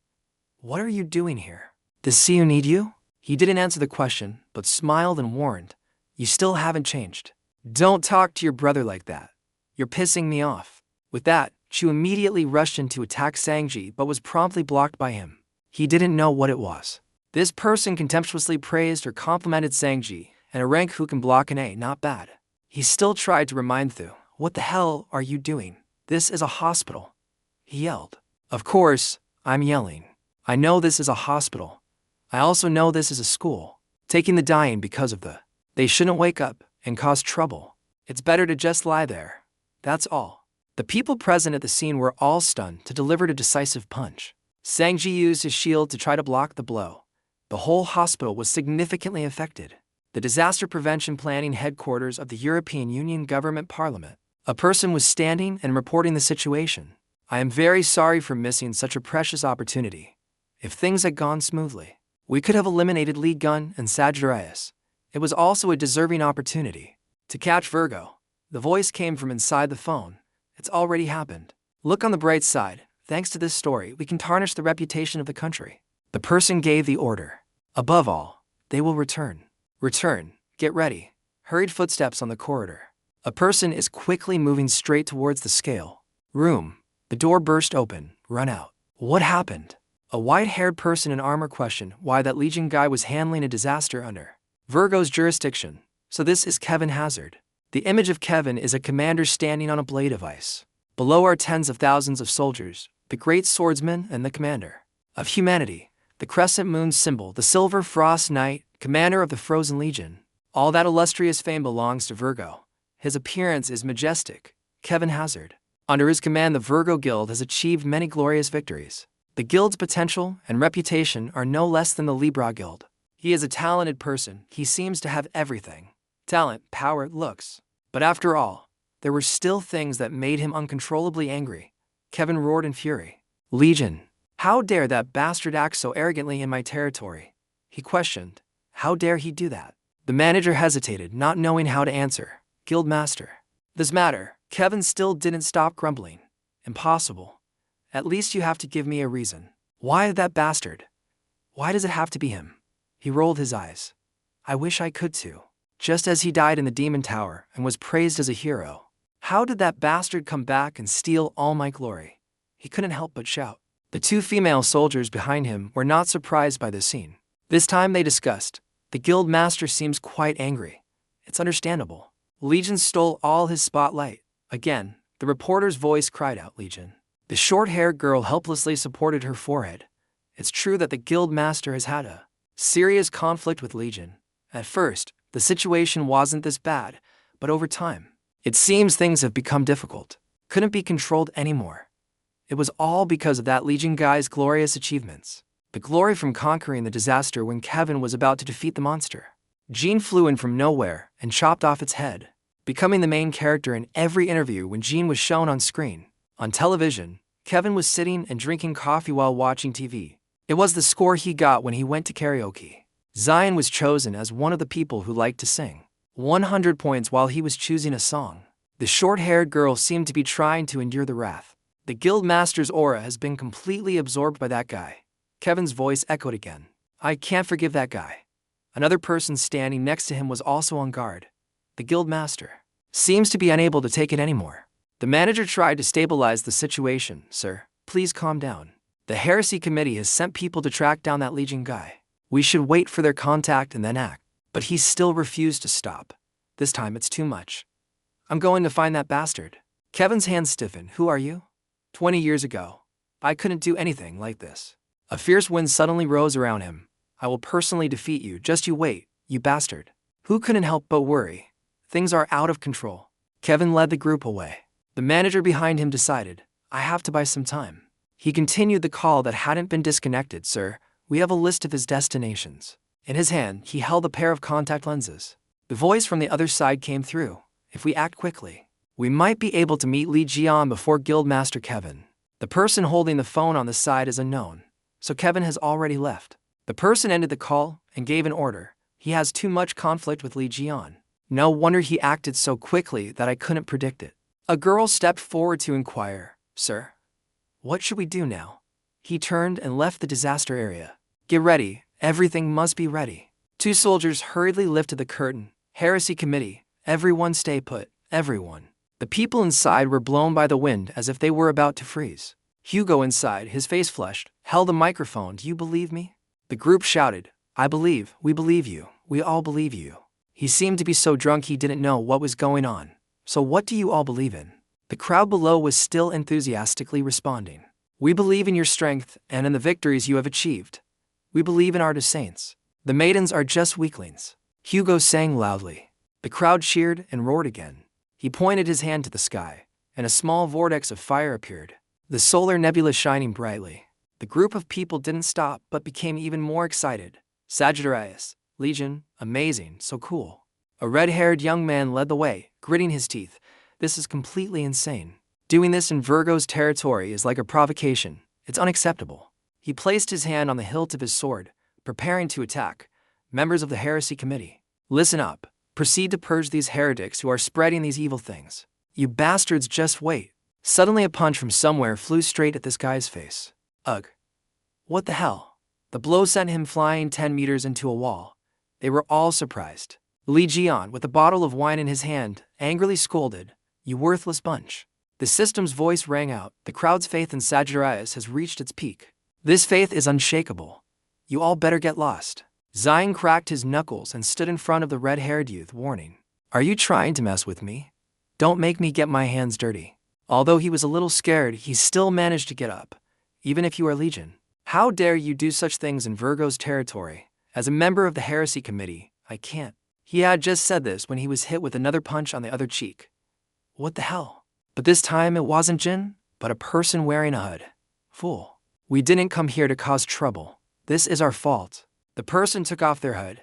What are you doing here? Does Siu need you? He didn't answer the question, but smiled and warned. You still haven't changed. Don't talk to your brother like that. You're pissing me off. With that, Chu immediately rushed in to attack Sanji but was promptly blocked by him. He didn't know what it was. This person contemptuously praised or complimented Sanji, and a rank who can block an A, not bad. He still tried to remind Thu, what the hell are you doing? This is a hospital. He yelled. Of course, I'm yelling. I know this is a hospital. I also know this is a school. Taking the dying because of the... They shouldn't wake up and cause trouble. It's better to just lie there. That's all. The people present at the scene were all stunned to deliver a decisive punch. Sanji used his shield to try to block the blow. The whole hospital was significantly affected. The Disaster Prevention Planning Headquarters of the European Union Government Parliament. A person was standing and reporting the situation. I am very sorry for missing such a precious opportunity. If things had gone smoothly, we could have eliminated Liion and Sagittarius. It was also a deserving opportunity. To catch Virgo. The voice came from inside the phone. It's already happened. Look on the bright side. Thanks to this story, we can tarnish the reputation of the country. The person gave the order. Above all, they will return. Return. Get ready. Hurried footsteps on the corridor. A person is quickly moving straight towards the scale room. The door burst open. Run out. What happened? A white-haired person in armor questioned why that Legion guy was handling a disaster under Virgo's jurisdiction. So this is Kevin Hazard. The image of Kevin is a commander standing on a blade of ice. Below are tens of thousands of soldiers, the great swordsman and the commander of humanity, the crescent moon symbol, the silver frost knight, commander of the frozen legion. All that illustrious fame belongs to Virgo. His appearance is majestic. Kevin Hazard. Under his command, the Virgo Guild has achieved many glorious victories. The Guild's potential and reputation are no less than the Libra Guild. He is a talented person. He seems to have everything. Talent, power, looks. But after all, there were still things that made him uncontrollably angry. Kevin roared in fury. Legion. How dare that bastard act so arrogantly in my territory? He questioned. How dare he do that? The manager hesitated, not knowing how to answer. Guildmaster. This matter. Kevin still didn't stop grumbling. Impossible. At least you have to give me a reason. Why that bastard? Why does it have to be him? He rolled his eyes. I wish I could too. Just as he died in the Demon Tower and was praised as a hero. How did that bastard come back and steal all my glory? He couldn't help but shout. The two female soldiers behind him were not surprised by this scene. This time they discussed. The guild master seems quite angry. It's understandable. Liion stole all his spotlight. Again, the reporter's voice cried out, Liion. The short-haired girl helplessly supported her forehead. It's true that the guild master has had a serious conflict with Liion. At first, the situation wasn't this bad, but over time, it seems things have become difficult. Couldn't be controlled anymore. It was all because of that Liion guy's glorious achievements. The glory from conquering the disaster when Kevin was about to defeat the monster. Jean flew in from nowhere and chopped off its head, becoming the main character in every interview when Jean was shown on screen. On television, Kevin was sitting and drinking coffee while watching TV. It was the score he got when he went to karaoke. Zion was chosen as one of the people who liked to sing. 100 points while he was choosing a song. The short-haired girl seemed to be trying to endure the wrath. The guild master's aura has been completely absorbed by that guy. Kevin's voice echoed again. I can't forgive that guy. Another person standing next to him was also on guard. The guild master seems to be unable to take it anymore. The manager tried to stabilize the situation. Sir, please calm down. The heresy committee has sent people to track down that Liion guy. We should wait for their contact and then act. But he still refused to stop. This time it's too much. I'm going to find that bastard. Kevin's hands stiffened. Who are you? 20 years ago, I couldn't do anything like this. A fierce wind suddenly rose around him. I will personally defeat you. Just you wait, you bastard. Who couldn't help but worry? Things are out of control. Kevin led the group away. The manager behind him decided, I have to buy some time. He continued the call that hadn't been disconnected. Sir, we have a list of his destinations. In his hand, he held a pair of contact lenses. The voice from the other side came through. If we act quickly, we might be able to meet Liion before Guildmaster Kevin. The person holding the phone on the side is unknown, so Kevin has already left. The person ended the call and gave an order. He has too much conflict with Liion. No wonder he acted so quickly that I couldn't predict it. A girl stepped forward to inquire, Sir, what should we do now? He turned and left the disaster area. Get ready, everything must be ready. Two soldiers hurriedly lifted the curtain. Heresy committee, everyone stay put, everyone. The people inside were blown by the wind as if they were about to freeze. Hugo inside, his face flushed, held a microphone. Do you believe me? The group shouted, I believe, we believe you, we all believe you. He seemed to be so drunk he didn't know what was going on. So what do you all believe in? The crowd below was still enthusiastically responding. We believe in your strength and in the victories you have achieved. We believe in our saints. The maidens are just weaklings. Hugo sang loudly. The crowd cheered and roared again. He pointed his hand to the sky, and a small vortex of fire appeared, the solar nebula shining brightly. The group of people didn't stop but became even more excited. Sagittarius, Liion, amazing, so cool. A red-haired young man led the way, gritting his teeth. This is completely insane. Doing this in Virgo's territory is like a provocation. It's unacceptable. He placed his hand on the hilt of his sword, preparing to attack. Members of the heresy committee, listen up. Proceed to purge these heretics who are spreading these evil things. You bastards, just wait. Suddenly a punch from somewhere flew straight at this guy's face. Ugh. What the hell? The blow sent him flying 10 meters into a wall. They were all surprised. Liion, with a bottle of wine in his hand, angrily scolded, You worthless bunch. The system's voice rang out. The crowd's faith in Sagittarius has reached its peak. This faith is unshakable. You all better get lost. Zion cracked his knuckles and stood in front of the red-haired youth, warning, Are you trying to mess with me? Don't make me get my hands dirty. Although he was a little scared, he still managed to get up. Even if you are Liion, how dare you do such things in Virgo's territory? As a member of the heresy committee, I can't. He had just said this when he was hit with another punch on the other cheek. What the hell? But this time it wasn't Jin, but a person wearing a hood. Fool. We didn't come here to cause trouble. This is our fault. The person took off their hood.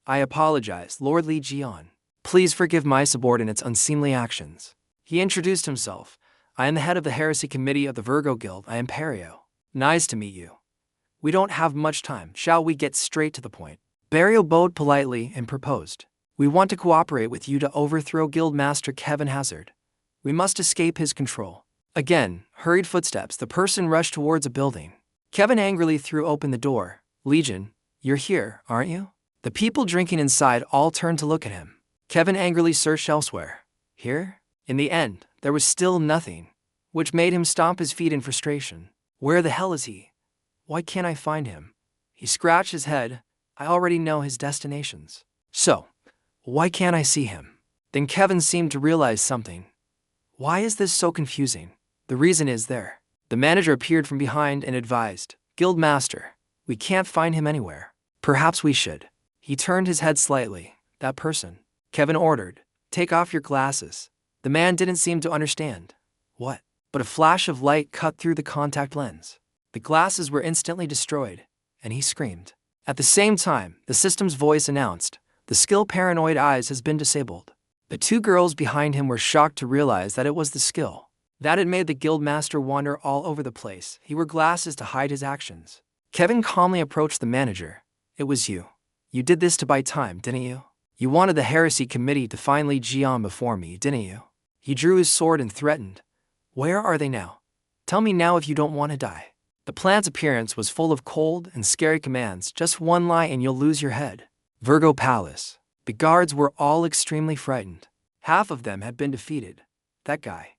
I apologize, Lord Liion. Please forgive my subordinate's unseemly actions. He introduced himself. I am the head of the heresy committee of the Virgo Guild. I am Perio. Nice to meet you. We don't have much time. Shall we get straight to the point? Perio bowed politely and proposed. We want to cooperate with you to overthrow Guildmaster Kevin Hazard. We must escape his control. Again, hurried footsteps. The person rushed towards a building. Kevin angrily threw open the door. Liion, you're here, aren't you? The people drinking inside all turned to look at him. Kevin angrily searched elsewhere. Here? In the end, there was still nothing, which made him stomp his feet in frustration. Where the hell is he? Why can't I find him? He scratched his head. I already know his destinations. So, why can't I see him? Then Kevin seemed to realize something. Why is this so confusing? The reason is there. The manager appeared from behind and advised, Guildmaster, we can't find him anywhere. Perhaps we should. He turned his head slightly. That person. Kevin ordered, take off your glasses. The man didn't seem to understand. What? But a flash of light cut through the contact lens. The glasses were instantly destroyed, and he screamed. At the same time, the system's voice announced, the skill paranoid eyes has been disabled. The two girls behind him were shocked to realize that it was the skill. That had made the Guildmaster wander all over the place. He wore glasses to hide his actions. Kevin calmly approached the manager. It was you. You did this to buy time, didn't you? You wanted the heresy committee to find Liion before me, didn't you? He drew his sword and threatened. Where are they now? Tell me now if you don't want to die. The plan's appearance was full of cold and scary commands. Just one lie and you'll lose your head. Virgo Palace. The guards were all extremely frightened. Half of them had been defeated. That guy.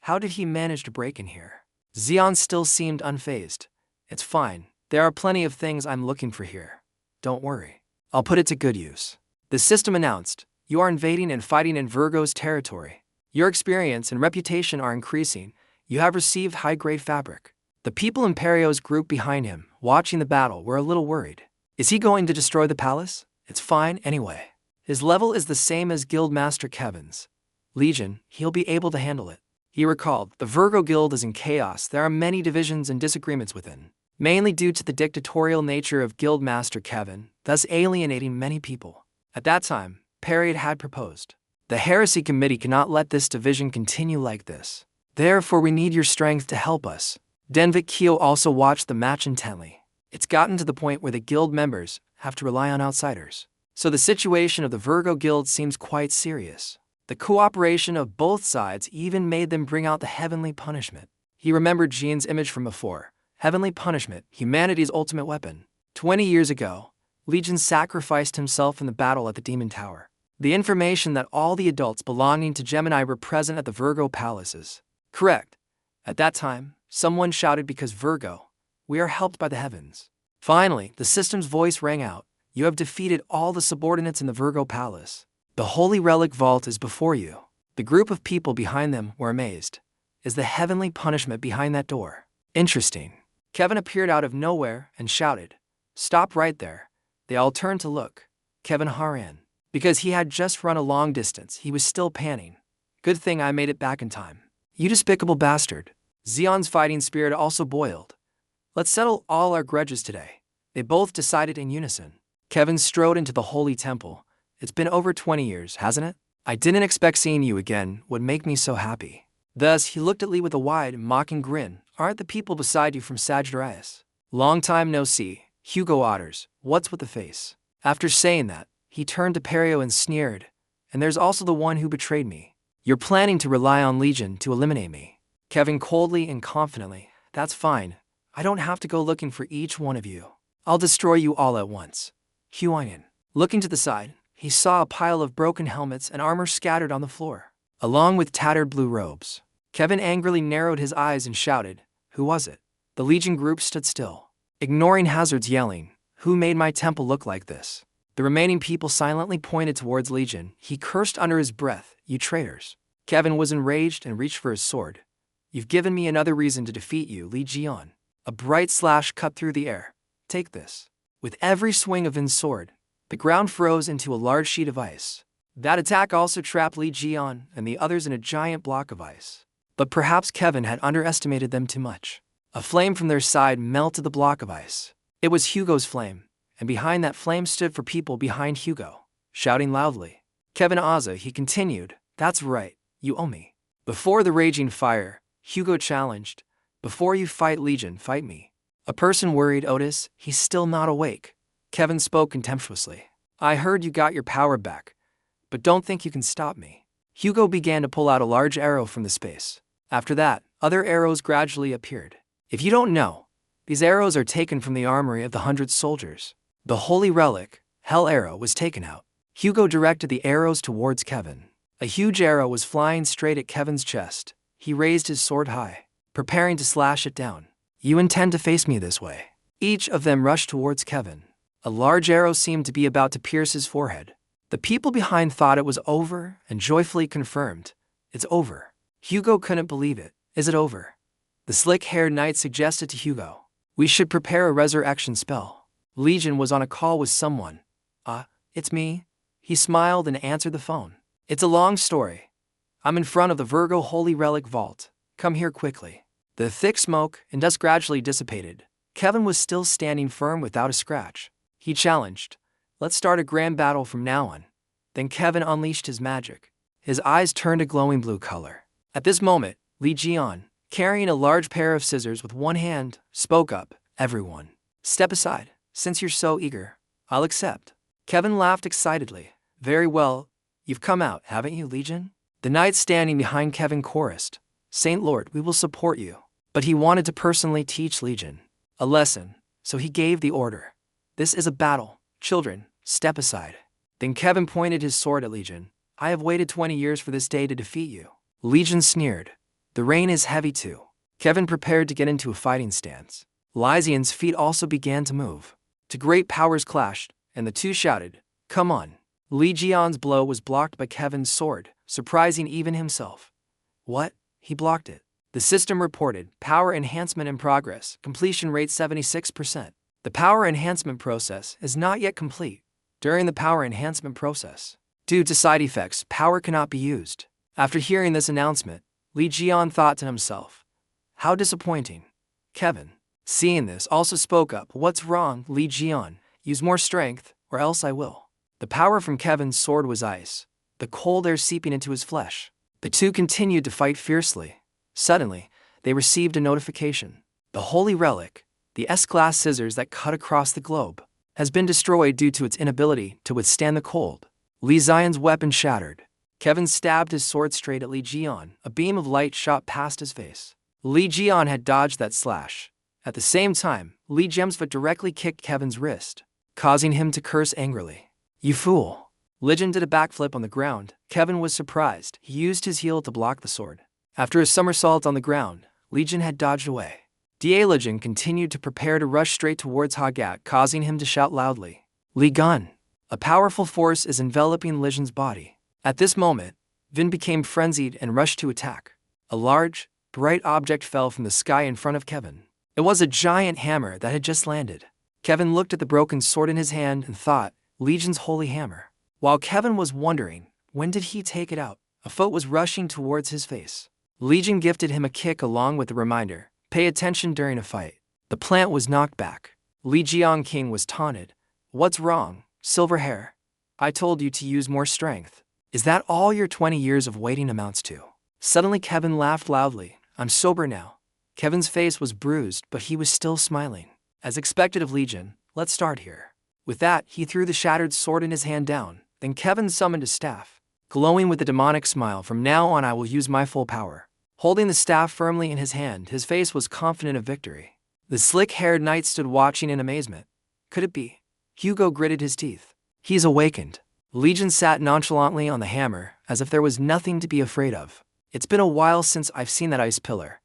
How did he manage to break in here? Xion still seemed unfazed. It's fine. There are plenty of things I'm looking for here. Don't worry. I'll put it to good use. The system announced, you are invading and fighting in Virgo's territory. Your experience and reputation are increasing. You have received high-grade fabric. The people in Perio's group behind him, watching the battle, were a little worried. Is he going to destroy the palace? It's fine anyway. His level is the same as Guildmaster Kevin's. Liion, he'll be able to handle it. He recalled, the Virgo Guild is in chaos. There are many divisions and disagreements within, mainly due to the dictatorial nature of Guildmaster Kevin, thus alienating many people. At that time, Period had proposed. The heresy committee cannot let this division continue like this. Therefore we need your strength to help us. Denvik Kyo also watched the match intently. It's gotten to the point where the guild members have to rely on outsiders. So the situation of the Virgo Guild seems quite serious. The cooperation of both sides even made them bring out the heavenly punishment. He remembered Jean's image from before. Heavenly punishment, humanity's ultimate weapon. 20 years ago, Liion sacrificed himself in the battle at the Demon Tower. The information that all the adults belonging to Gemini were present at the Virgo palaces. Correct. At that time, someone shouted because Virgo, we are helped by the heavens. Finally, the system's voice rang out. You have defeated all the subordinates in the Virgo palace. The holy relic vault is before you. The group of people behind them were amazed. Is the heavenly punishment behind that door? Interesting. Kevin appeared out of nowhere and shouted, stop right there. They all turned to look. Kevin ran. Because he had just run a long distance, he was still panting. Good thing I made it back in time. You despicable bastard. Xion's fighting spirit also boiled. Let's settle all our grudges today. They both decided in unison. Kevin strode into the holy temple. It's been over 20 years, hasn't it? I didn't expect seeing you again would make me so happy. Thus, he looked at Lee with a wide, mocking grin. Aren't the people beside you from Sagittarius? Long time no see. Hugo Otters, what's with the face? After saying that, he turned to Perio and sneered. And there's also the one who betrayed me. You're planning to rely on Liion to eliminate me. Kevin coldly and confidently. That's fine. I don't have to go looking for each one of you. I'll destroy you all at once. Huion. Looking to the side, he saw a pile of broken helmets and armor scattered on the floor, along with tattered blue robes. Kevin angrily narrowed his eyes and shouted, who was it? The Liion group stood still, ignoring Hazard's yelling, who made my temple look like this? The remaining people silently pointed towards Liion. He cursed under his breath, you traitors. Kevin was enraged and reached for his sword. You've given me another reason to defeat you, Liion. A bright slash cut through the air. Take this. With every swing of Vin's sword, the ground froze into a large sheet of ice. That attack also trapped Liion and the others in a giant block of ice. But perhaps Kevin had underestimated them too much. A flame from their side melted the block of ice. It was Hugo's flame, and behind that flame stood for people behind Hugo, shouting loudly. Kevin Azza, he continued, that's right, you owe me. Before the raging fire, Hugo challenged, before you fight Liion, fight me. A person worried Otis, he's still not awake. Kevin spoke contemptuously. I heard you got your power back, but don't think you can stop me. Hugo began to pull out a large arrow from the space. After that, other arrows gradually appeared. If you don't know, these arrows are taken from the armory of the 100 soldiers. The holy relic, Hell Arrow, was taken out. Hugo directed the arrows towards Kevin. A huge arrow was flying straight at Kevin's chest. He raised his sword high, preparing to slash it down. You intend to face me this way. Each of them rushed towards Kevin. A large arrow seemed to be about to pierce his forehead. The people behind thought it was over and joyfully confirmed, "It's over." Hugo couldn't believe it. "Is it over?" The slick-haired knight suggested to Hugo. "We should prepare a resurrection spell." Liion was on a call with someone. It's me." He smiled and answered the phone. "It's a long story. I'm in front of the Virgo Holy Relic Vault. Come here quickly." The thick smoke and dust gradually dissipated. Kevin was still standing firm without a scratch. He challenged, "Let's start a grand battle from now on." Then Kevin unleashed his magic. His eyes turned a glowing blue color. At this moment, Liion, carrying a large pair of scissors with one hand, spoke up, "Everyone, step aside. Since you're so eager, I'll accept." Kevin laughed excitedly. "Very well, you've come out, haven't you, Liion?" The knight standing behind Kevin chorused, "Saint Lord, we will support you." But he wanted to personally teach Liion a lesson, so he gave the order. "This is a battle. Children, step aside." Then Kevin pointed his sword at Liion. "I have waited 20 years for this day to defeat you." Liion sneered. "The rain is heavy too." Kevin prepared to get into a fighting stance. Lion's feet also began to move. Two great powers clashed, and the two shouted, "Come on." Lion's blow was blocked by Kevin's sword, surprising even himself. "What?" He blocked it. The system reported, "Power enhancement in progress, completion rate 76%. The power enhancement process is not yet complete. During the power enhancement process, due to side effects, power cannot be used." After hearing this announcement, Liion thought to himself, "How disappointing." Kevin, seeing this, also spoke up, "What's wrong, Liion? Use more strength, or else I will." The power from Kevin's sword was ice, the cold air seeping into his flesh. The two continued to fight fiercely. Suddenly, they received a notification. The holy relic, the S-class scissors that cut across the globe, has been destroyed due to its inability to withstand the cold. Lion's weapon shattered. Kevin stabbed his sword straight at Liion. A beam of light shot past his face. Liion had dodged that slash. At the same time, Lion's foot directly kicked Kevin's wrist, causing him to curse angrily. "You fool." Liion did a backflip on the ground. Kevin was surprised. He used his heel to block the sword. After a somersault on the ground, Liion had dodged away. Liion continued to prepare to rush straight towards Hagat, causing him to shout loudly, "Liion!" A powerful force is enveloping Lion's body. At this moment, Vin became frenzied and rushed to attack. A large, bright object fell from the sky in front of Kevin. It was a giant hammer that had just landed. Kevin looked at the broken sword in his hand and thought, "Lion's holy hammer." While Kevin was wondering, when did he take it out, a foot was rushing towards his face. Liion gifted him a kick along with the reminder, "Pay attention during a fight." The plant was knocked back. Liion King was taunted. "What's wrong, silver hair? I told you to use more strength. Is that all your 20 years of waiting amounts to?" Suddenly Kevin laughed loudly. "I'm sober now." Kevin's face was bruised, but he was still smiling. As expected of Liion, "Let's start here." With that, he threw the shattered sword in his hand down. Then Kevin summoned a staff. Glowing with a demonic smile, "From now on I will use my full power." Holding the staff firmly in his hand, his face was confident of victory. The slick-haired knight stood watching in amazement. Could it be? Hugo gritted his teeth. "He's awakened." Liion sat nonchalantly on the hammer, as if there was nothing to be afraid of. "It's been a while since I've seen that ice pillar.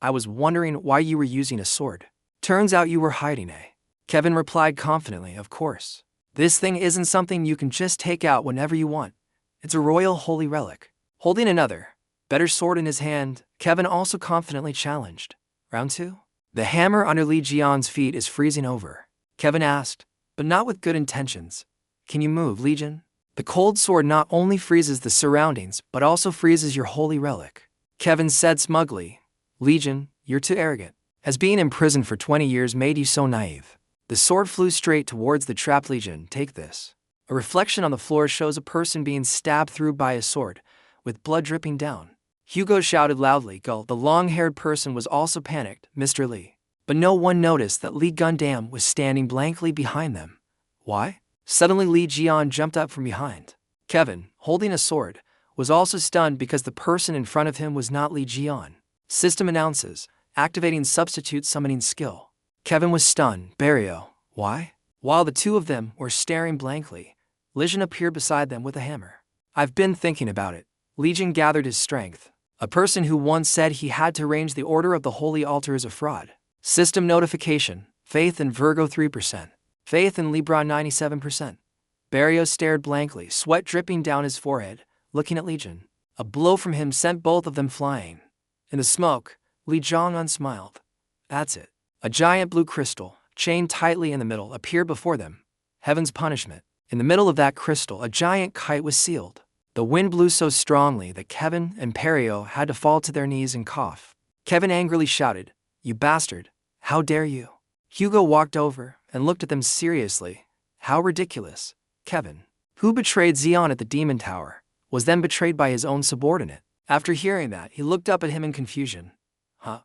I was wondering why you were using a sword. Turns out you were hiding, eh?" Kevin replied confidently, "Of course. This thing isn't something you can just take out whenever you want. It's a royal holy relic." Holding another, better sword in his hand, Kevin also confidently challenged. "Round 2? The hammer under Lion's feet is freezing over." Kevin asked, but not with good intentions. "Can you move, Liion?" The cold sword not only freezes the surroundings, but also freezes your holy relic. Kevin said smugly, "Liion, you're too arrogant. Has being imprisoned for 20 years made you so naive?" The sword flew straight towards the trapped Liion. "Take this." A reflection on the floor shows a person being stabbed through by a sword, with blood dripping down. Hugo shouted loudly, "Go!" The long-haired person was also panicked, "Mr. Li." But no one noticed that Li Gundam was standing blankly behind them. Why? Suddenly Liion jumped up from behind. Kevin, holding a sword, was also stunned because the person in front of him was not Liion. System announces, activating substitute summoning skill. Kevin was stunned. Barrio. Why? While the two of them were staring blankly, Liion appeared beside them with a hammer. "I've been thinking about it." Liion gathered his strength. A person who once said he had to arrange the order of the holy altar is a fraud. System notification. Faith in Virgo 3%. Faith in Libra 97%. Barrio stared blankly, sweat dripping down his forehead, looking at Liion. A blow from him sent both of them flying. In the smoke, Li Zhongyun smiled. That's it. A giant blue crystal, chained tightly in the middle, appeared before them. Heaven's punishment. In the middle of that crystal, a giant kite was sealed. The wind blew so strongly that Kevin and Perio had to fall to their knees and cough. Kevin angrily shouted, "You bastard! How dare you?" Hugo walked over and looked at them seriously. How ridiculous. Kevin, who betrayed Liion at the Demon Tower, was then betrayed by his own subordinate. After hearing that, he looked up at him in confusion. Huh?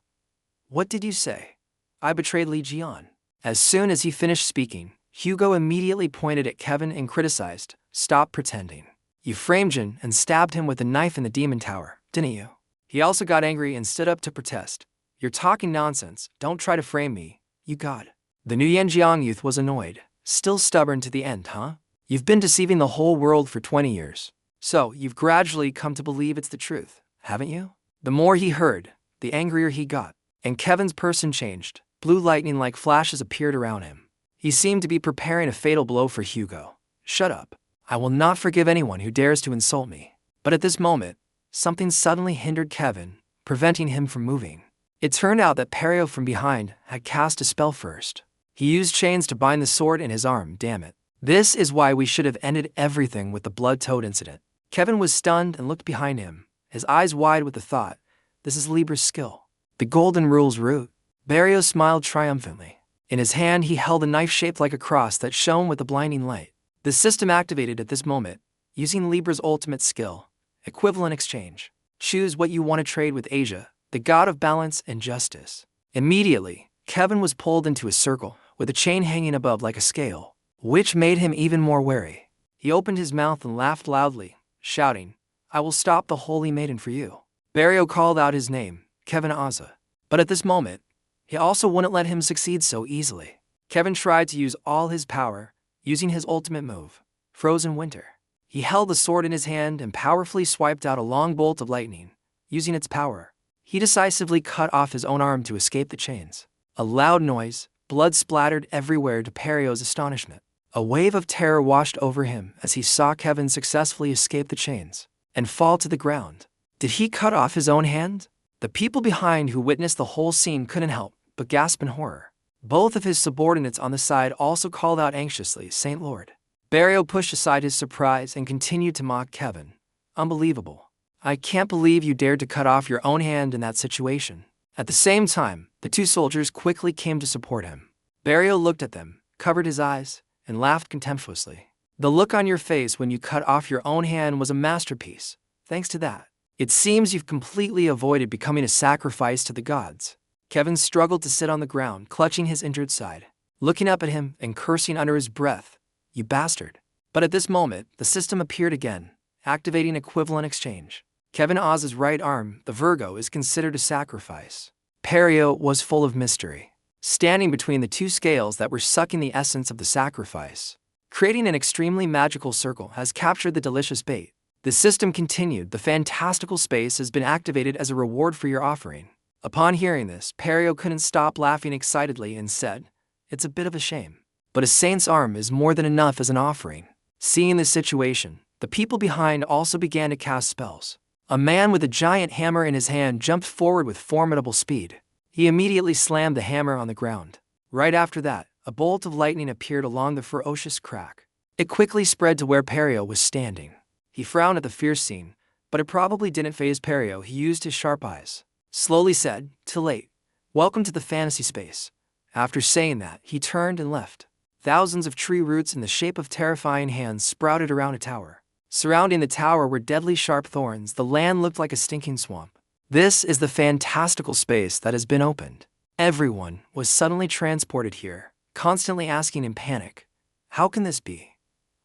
What did you say? I betrayed Liion. As soon as he finished speaking, Hugo immediately pointed at Kevin and criticized, "Stop pretending. You framed Jin and stabbed him with a knife in the Demon Tower, didn't you?" He also got angry and stood up to protest. "You're talking nonsense. Don't try to frame me, you god." The new Yanjiang youth was annoyed. Still stubborn to the end, huh? You've been deceiving the whole world for 20 years. So, you've gradually come to believe it's the truth, haven't you? The more he heard, the angrier he got. And Kevin's person changed. Blue lightning-like flashes appeared around him. He seemed to be preparing a fatal blow for Hugo. "Shut up. I will not forgive anyone who dares to insult me." But at this moment, something suddenly hindered Kevin, preventing him from moving. It turned out that Perio from behind had cast a spell first. He used chains to bind the sword in his arm, damn it. This is why we should have ended everything with the blood toad incident. Kevin was stunned and looked behind him, his eyes wide with the thought, this is Libra's skill. The golden rule's root. Barrio smiled triumphantly. In his hand he held a knife shaped like a cross that shone with a blinding light. The system activated at this moment, using Libra's ultimate skill, equivalent exchange. Choose what you want to trade with Asia, the god of balance and justice. Immediately, Kevin was pulled into a circle, with a chain hanging above like a scale, which made him even more wary. He opened his mouth and laughed loudly, shouting, "I will stop the holy maiden for you." Barrio called out his name, Kevin Aza. But at this moment, he also wouldn't let him succeed so easily. Kevin tried to use all his power, using his ultimate move, Frozen Winter. He held the sword in his hand and powerfully swiped out a long bolt of lightning. Using its power, he decisively cut off his own arm to escape the chains. A loud noise, blood splattered everywhere to Perio's astonishment. A wave of terror washed over him as he saw Kevin successfully escape the chains and fall to the ground. Did he cut off his own hand? The people behind who witnessed the whole scene couldn't help but gasp in horror. Both of his subordinates on the side also called out anxiously, "Saint Lord." Barrio pushed aside his surprise and continued to mock Kevin. "Unbelievable. I can't believe you dared to cut off your own hand in that situation." At the same time, the two soldiers quickly came to support him. Barrio looked at them, covered his eyes, and laughed contemptuously. "The look on your face when you cut off your own hand was a masterpiece. Thanks to that, it seems you've completely avoided becoming a sacrifice to the gods." Kevin struggled to sit on the ground, clutching his injured side, looking up at him and cursing under his breath, "You bastard." But at this moment, the system appeared again, activating equivalent exchange. Kevin Oz's right arm, the Virgo, is considered a sacrifice. Perio was full of mystery, standing between the two scales that were sucking the essence of the sacrifice. Creating an extremely magical circle has captured the delicious bait. The system continued, "The fantastical space has been activated as a reward for your offering." Upon hearing this, Perio couldn't stop laughing excitedly and said, "It's a bit of a shame. But a saint's arm is more than enough as an offering." Seeing this situation, the people behind also began to cast spells. A man with a giant hammer in his hand jumped forward with formidable speed. He immediately slammed the hammer on the ground. Right after that, a bolt of lightning appeared along the ferocious crack. It quickly spread to where Perio was standing. He frowned at the fierce scene, but it probably didn't faze Perio. He used his sharp eyes. Slowly said, "Too late. Welcome to the fantasy space." After saying that, he turned and left. Thousands of tree roots in the shape of terrifying hands sprouted around a tower. Surrounding the tower were deadly sharp thorns. The land looked like a stinking swamp. This is the fantastical space that has been opened. Everyone was suddenly transported here, constantly asking in panic, "How can this be?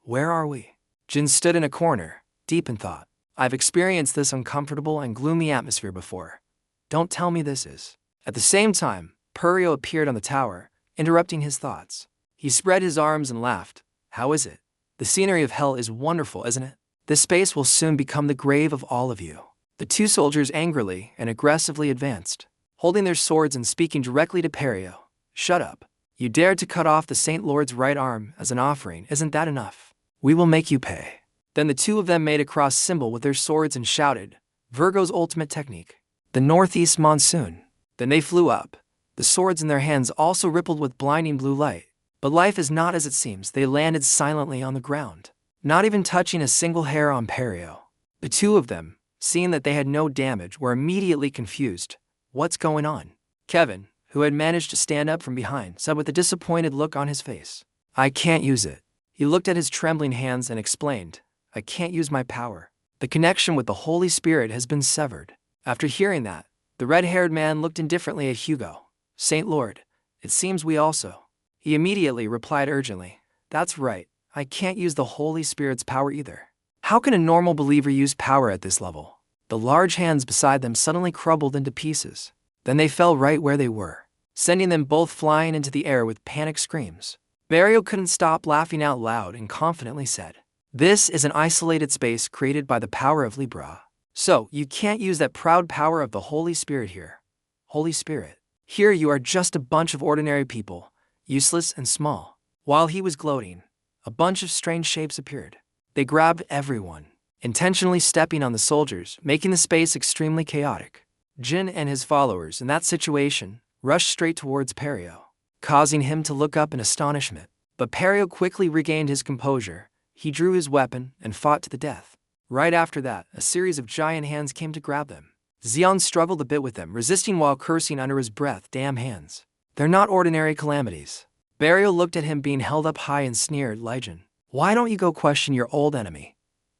Where are we?" Jin stood in a corner, deep in thought. "I've experienced this uncomfortable and gloomy atmosphere before. Don't tell me this is." At the same time, Perio appeared on the tower, interrupting his thoughts. He spread his arms and laughed. "How is it? The scenery of hell is wonderful, isn't it? This space will soon become the grave of all of you." The two soldiers angrily and aggressively advanced, holding their swords and speaking directly to Perio. "Shut up. You dared to cut off the Saint Lord's right arm as an offering, isn't that enough? We will make you pay." Then the two of them made a cross symbol with their swords and shouted, "Virgo's ultimate technique, the northeast monsoon." Then they flew up. The swords in their hands also rippled with blinding blue light. But life is not as it seems. They landed silently on the ground, not even touching a single hair on Perio. The two of them, seeing that they had no damage, were immediately confused. "What's going on?" Kevin, who had managed to stand up from behind, said with a disappointed look on his face. "I can't use it." He looked at his trembling hands and explained, "I can't use my power. The connection with the Holy Spirit has been severed." After hearing that, the red-haired man looked indifferently at Hugo. "Saint Lord, it seems we also." He immediately replied urgently, "That's right, I can't use the Holy Spirit's power either. How can a normal believer use power at this level?" The large hands beside them suddenly crumbled into pieces. Then they fell right where they were, sending them both flying into the air with panic screams. Berio couldn't stop laughing out loud and confidently said, "This is an isolated space created by the power of Libra. So, you can't use that proud power of the Holy Spirit here. Holy Spirit. Here you are just a bunch of ordinary people, useless and small." While he was gloating, a bunch of strange shapes appeared. They grabbed everyone, intentionally stepping on the soldiers, making the space extremely chaotic. Jin and his followers in that situation rushed straight towards Perio, causing him to look up in astonishment. But Perio quickly regained his composure. He drew his weapon and fought to the death. Right after that, a series of giant hands came to grab them. Xion struggled a bit with them, resisting while cursing under his breath, "Damn hands. They're not ordinary calamities." Berio looked at him being held up high and sneered, "Liion, why don't you go question your old enemy?"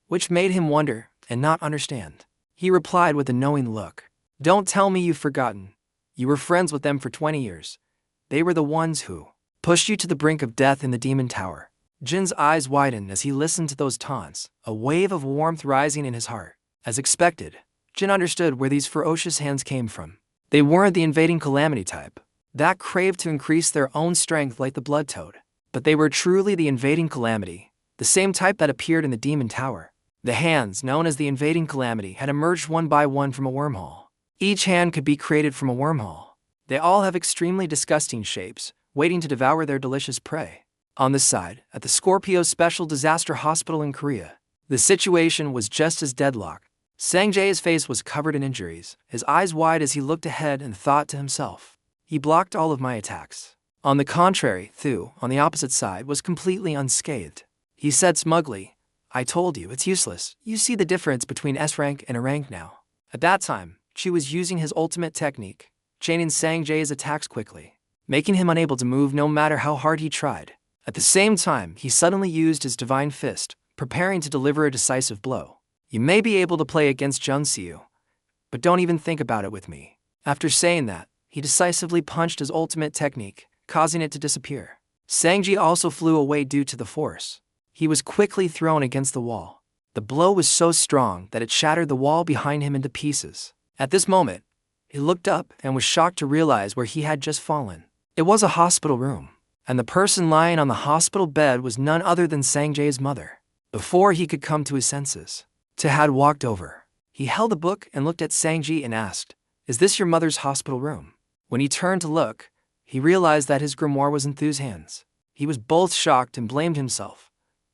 Which made him wonder and not understand. He replied with a knowing look, "Don't tell me you've forgotten. You were friends with them for 20 years. They were the ones who pushed you to the brink of death in the Demon Tower." Jin's eyes widened as he listened to those taunts, a wave of warmth rising in his heart. As expected, Jin understood where these ferocious hands came from. They weren't the invading calamity type, that craved to increase their own strength like the blood toad, but they were truly the invading calamity, the same type that appeared in the Demon Tower. The hands, known as the invading calamity, had emerged one by one from a wormhole. Each hand could be created from a wormhole. They all have extremely disgusting shapes, waiting to devour their delicious prey. On the side, at the Scorpio Special Disaster Hospital in Korea, the situation was just as deadlocked. Sanji's face was covered in injuries, his eyes wide as he looked ahead and thought to himself, "He blocked all of my attacks." On the contrary, Thu, on the opposite side, was completely unscathed. He said smugly, "I told you, it's useless. You see the difference between S rank and A rank now." At that time, Chi was using his ultimate technique, chaining Sanji's attacks quickly, making him unable to move no matter how hard he tried. At the same time, he suddenly used his divine fist, preparing to deliver a decisive blow. "You may be able to play against Junsiu, but don't even think about it with me." After saying that, he decisively punched his ultimate technique, causing it to disappear. Sanji also flew away due to the force. He was quickly thrown against the wall. The blow was so strong that it shattered the wall behind him into pieces. At this moment, he looked up and was shocked to realize where he had just fallen. It was a hospital room, and the person lying on the hospital bed was none other than Sanji's mother. Before he could come to his senses, Ta had walked over. He held a book and looked at Sanji and asked, "Is this your mother's hospital room?" When he turned to look, he realized that his grimoire was in Thu's hands. He was both shocked and blamed himself.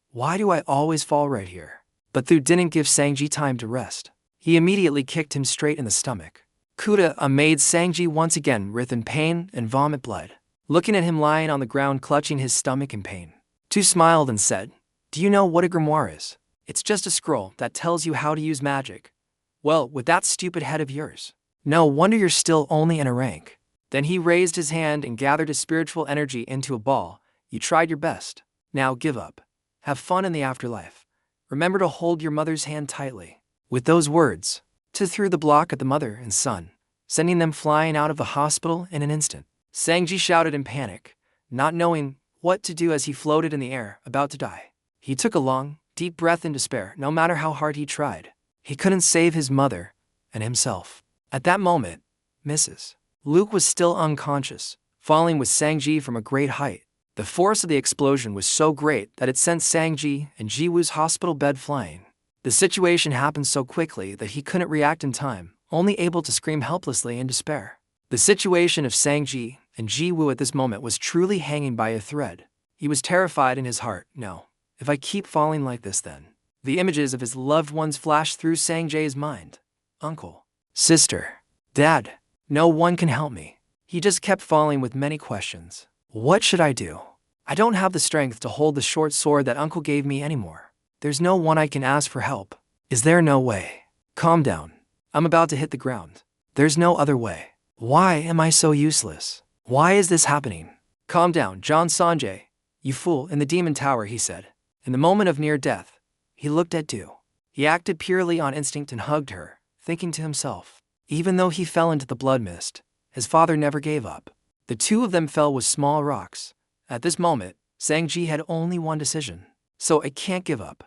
"Why do I always fall right here?" But Thu didn't give Sanji time to rest. He immediately kicked him straight in the stomach. Kuda made Sanji once again writhe in pain and vomit blood. Looking at him lying on the ground clutching his stomach in pain, Tu smiled and said, "Do you know what a grimoire is? It's just a scroll that tells you how to use magic. Well, with that stupid head of yours, no wonder you're still only in A rank." Then he raised his hand and gathered his spiritual energy into a ball. "You tried your best. Now give up. Have fun in the afterlife. Remember to hold your mother's hand tightly." With those words, Tu threw the block at the mother and son, sending them flying out of the hospital in an instant. Sanji shouted in panic, not knowing what to do as he floated in the air, about to die. He took a long, deep breath in despair. No matter how hard he tried, he couldn't save his mother and himself. At that moment, Mrs. Luke was still unconscious, falling with Sanji from a great height. The force of the explosion was so great that it sent Sanji and Jiwoo's hospital bed flying. The situation happened so quickly that he couldn't react in time, only able to scream helplessly in despair. The situation of Sanji and Ji-woo at this moment was truly hanging by a thread. He was terrified in his heart. No, if I keep falling like this then. The images of his loved ones flashed through Sanjay's mind. Uncle, sister, dad, no one can help me. He just kept falling with many questions. What should I do? I don't have the strength to hold the short sword that uncle gave me anymore. There's no one I can ask for help. Is there no way? Calm down. I'm about to hit the ground. There's no other way. Why am I so useless? Why is this happening? Calm down, John Sanjay. You fool, in the demon tower, he said. In the moment of near death, he looked at Du. He acted purely on instinct and hugged her, thinking to himself. Even though he fell into the blood mist, his father never gave up. The two of them fell with small rocks. At this moment, Sanji had only one decision. So I can't give up.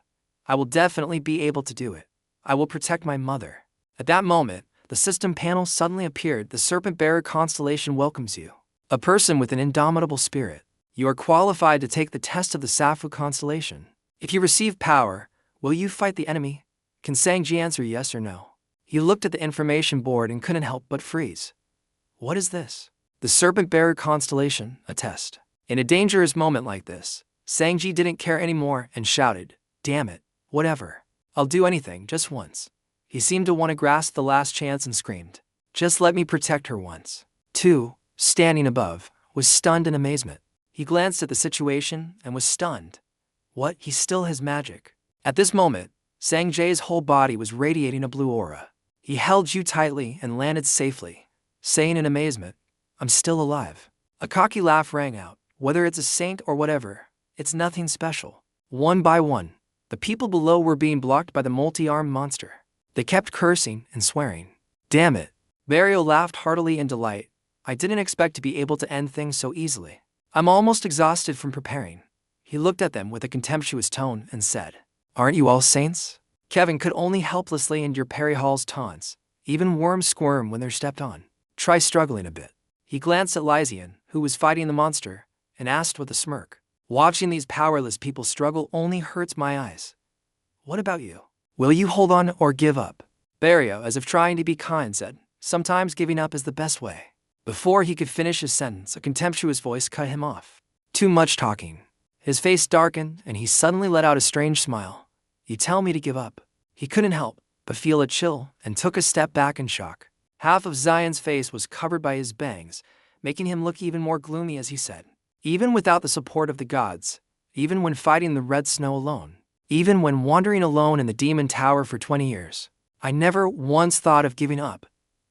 I will definitely be able to do it. I will protect my mother. At that moment, the system panel suddenly appeared. The Serpent Bearer constellation welcomes you. A person with an indomitable spirit. You are qualified to take the test of the Safu constellation. If you receive power, will you fight the enemy? Can Sanji answer yes or no? He looked at the information board and couldn't help but freeze. What is this? The Serpent Bearer constellation, a test. In a dangerous moment like this, Sanji didn't care anymore and shouted, damn it, whatever. I'll do anything, just once. He seemed to want to grasp the last chance and screamed, just let me protect her once. Tu, standing above, was stunned in amazement. He glanced at the situation and was stunned. What? He still has magic. At this moment, Sanjay's whole body was radiating a blue aura. He held Ju tightly and landed safely, saying in amazement, I'm still alive. A cocky laugh rang out. Whether it's a saint or whatever, it's nothing special. One by one, the people below were being blocked by the multi-armed monster. They kept cursing and swearing. Damn it. Betrayal laughed heartily in delight. I didn't expect to be able to end things so easily. I'm almost exhausted from preparing. He looked at them with a contemptuous tone and said, aren't you all saints? Kevin could only helplessly endure Perry Hall's taunts. Even worms squirm when they're stepped on. Try struggling a bit. He glanced at Liion, who was fighting the monster, and asked with a smirk. Watching these powerless people struggle only hurts my eyes. What about you? Will you hold on or give up? Betrayal, as if trying to be kind, said, sometimes giving up is the best way. Before he could finish his sentence, a contemptuous voice cut him off. Too much talking. His face darkened, and he suddenly let out a strange smile. You tell me to give up. He couldn't help but feel a chill and took a step back in shock. Half of Zion's face was covered by his bangs, making him look even more gloomy as he said, even without the support of the gods, even when fighting the red snow alone, even when wandering alone in the demon tower for 20 years, I never once thought of giving up.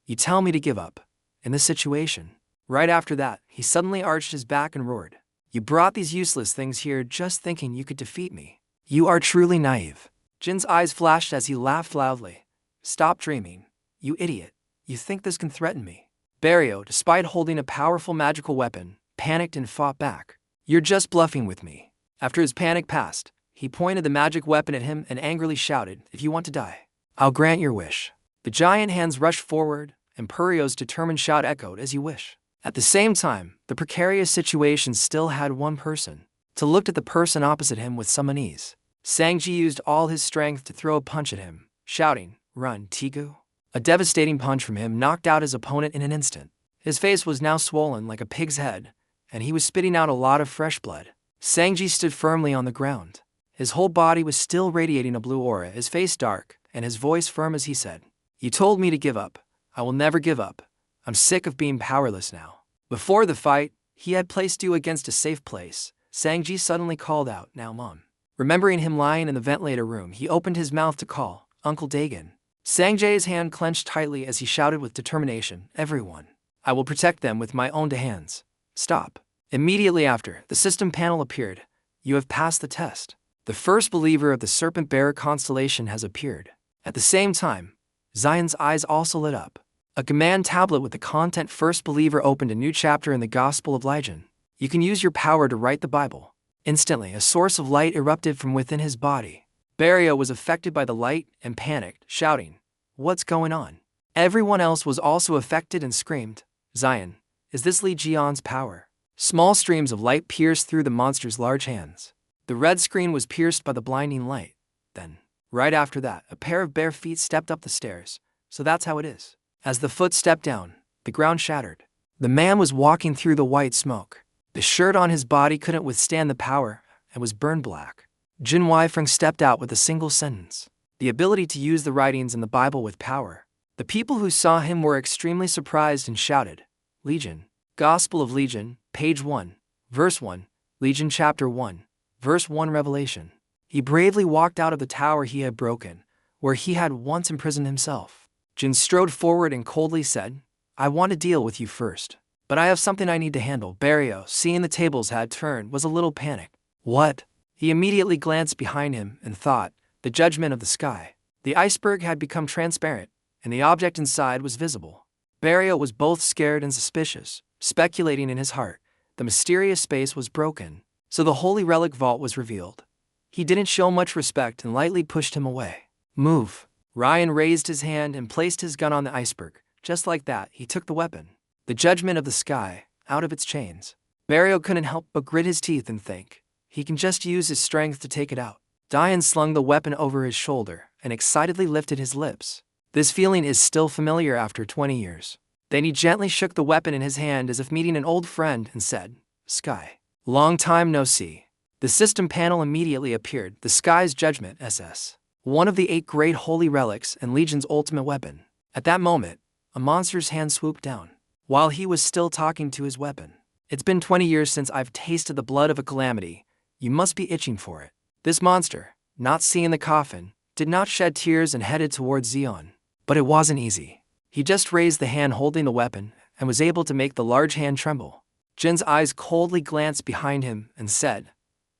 You tell me to give up. In this situation. Right after that, he suddenly arched his back and roared. You brought these useless things here just thinking you could defeat me. You are truly naive. Jin's eyes flashed as he laughed loudly. Stop dreaming. You idiot. You think this can threaten me? Betrayal, despite holding a powerful magical weapon, panicked and fought back. You're just bluffing with me. After his panic passed, he pointed the magic weapon at him and angrily shouted, if you want to die, I'll grant your wish. The giant hands rushed forward, and Purio's determined shout echoed, as you wish. At the same time, the precarious situation still had one person. To look at the person opposite him with some unease. Sanji used all his strength to throw a punch at him, shouting, run, Tigu. A devastating punch from him knocked out his opponent in an instant. His face was now swollen like a pig's head, and he was spitting out a lot of fresh blood. Sanji stood firmly on the ground. His whole body was still radiating a blue aura, his face dark, and his voice firm as he said, you told me to give up. I will never give up. I'm sick of being powerless now. Before the fight, he had placed you against a safe place. Sanji suddenly called out, now Mom. Remembering him lying in the ventilator room, he opened his mouth to call, Uncle Dagon. Sanjay's hand clenched tightly as he shouted with determination, everyone. I will protect them with my own hands. Stop. Immediately after, the system panel appeared. You have passed the test. The first believer of the Serpent Bearer constellation has appeared. At the same time, Zion's eyes also lit up. A command tablet with the content first believer opened a new chapter in the Gospel of Liion. You can use your power to write the Bible. Instantly, a source of light erupted from within his body. Betrayal was affected by the light and panicked, shouting, what's going on? Everyone else was also affected and screamed, Zion, is this Liion's power? Small streams of light pierced through the monster's large hands. The red screen was pierced by the blinding light. Then, right after that, a pair of bare feet stepped up the stairs. So that's how it is. As the foot stepped down, the ground shattered. The man was walking through the white smoke. The shirt on his body couldn't withstand the power and was burned black. Jin Weifeng stepped out with a single sentence: the ability to use the writings in the Bible with power. The people who saw him were extremely surprised and shouted, Liion. Gospel of Liion, page 1, verse 1, Liion chapter 1, verse 1 Revelation. He bravely walked out of the tower he had broken, where he had once imprisoned himself. Jin strode forward and coldly said, I want to deal with you first, but I have something I need to handle. Barrio, seeing the tables had turned, was a little panicked. What? He immediately glanced behind him and thought, the judgment of the sky. The iceberg had become transparent, and the object inside was visible. Barrio was both scared and suspicious, speculating in his heart. The mysterious space was broken, so the holy relic vault was revealed. He didn't show much respect and lightly pushed him away. Move. Ryan raised his hand and placed his gun on the iceberg. Just like that, he took the weapon, the judgment of the sky, out of its chains. Barrio couldn't help but grit his teeth and think, he can just use his strength to take it out. Diane slung the weapon over his shoulder and excitedly lifted his lips. This feeling is still familiar after 20 years. Then he gently shook the weapon in his hand as if meeting an old friend and said, Sky. Long time no see. The system panel immediately appeared, the Sky's Judgment SS. One of the 8 great holy relics and Legion's ultimate weapon. At that moment, a monster's hand swooped down, while he was still talking to his weapon. It's been 20 years since I've tasted the blood of a calamity. You must be itching for it. This monster, not seeing the coffin, did not shed tears and headed towards Liion. But it wasn't easy. He just raised the hand holding the weapon and was able to make the large hand tremble. Jin's eyes coldly glanced behind him and said,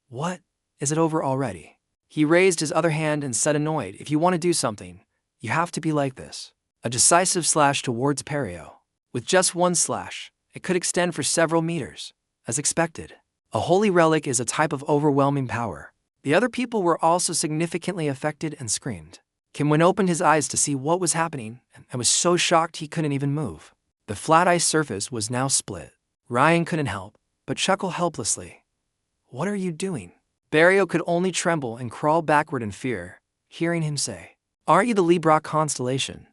What? Is it over already? He raised his other hand and said, annoyed, if you want to do something, you have to be like this. A decisive slash towards Barrio. With just one slash, it could extend for several meters. As expected, a holy relic is a type of overwhelming power. The other people were also significantly affected and screamed. Kim opened his eyes to see what was happening and was so shocked he couldn't even move. The flat ice surface was now split. Ryan couldn't help but chuckle helplessly. What are you doing? Barrio could only tremble and crawl backward in fear, hearing him say, Aren't you the Libra constellation?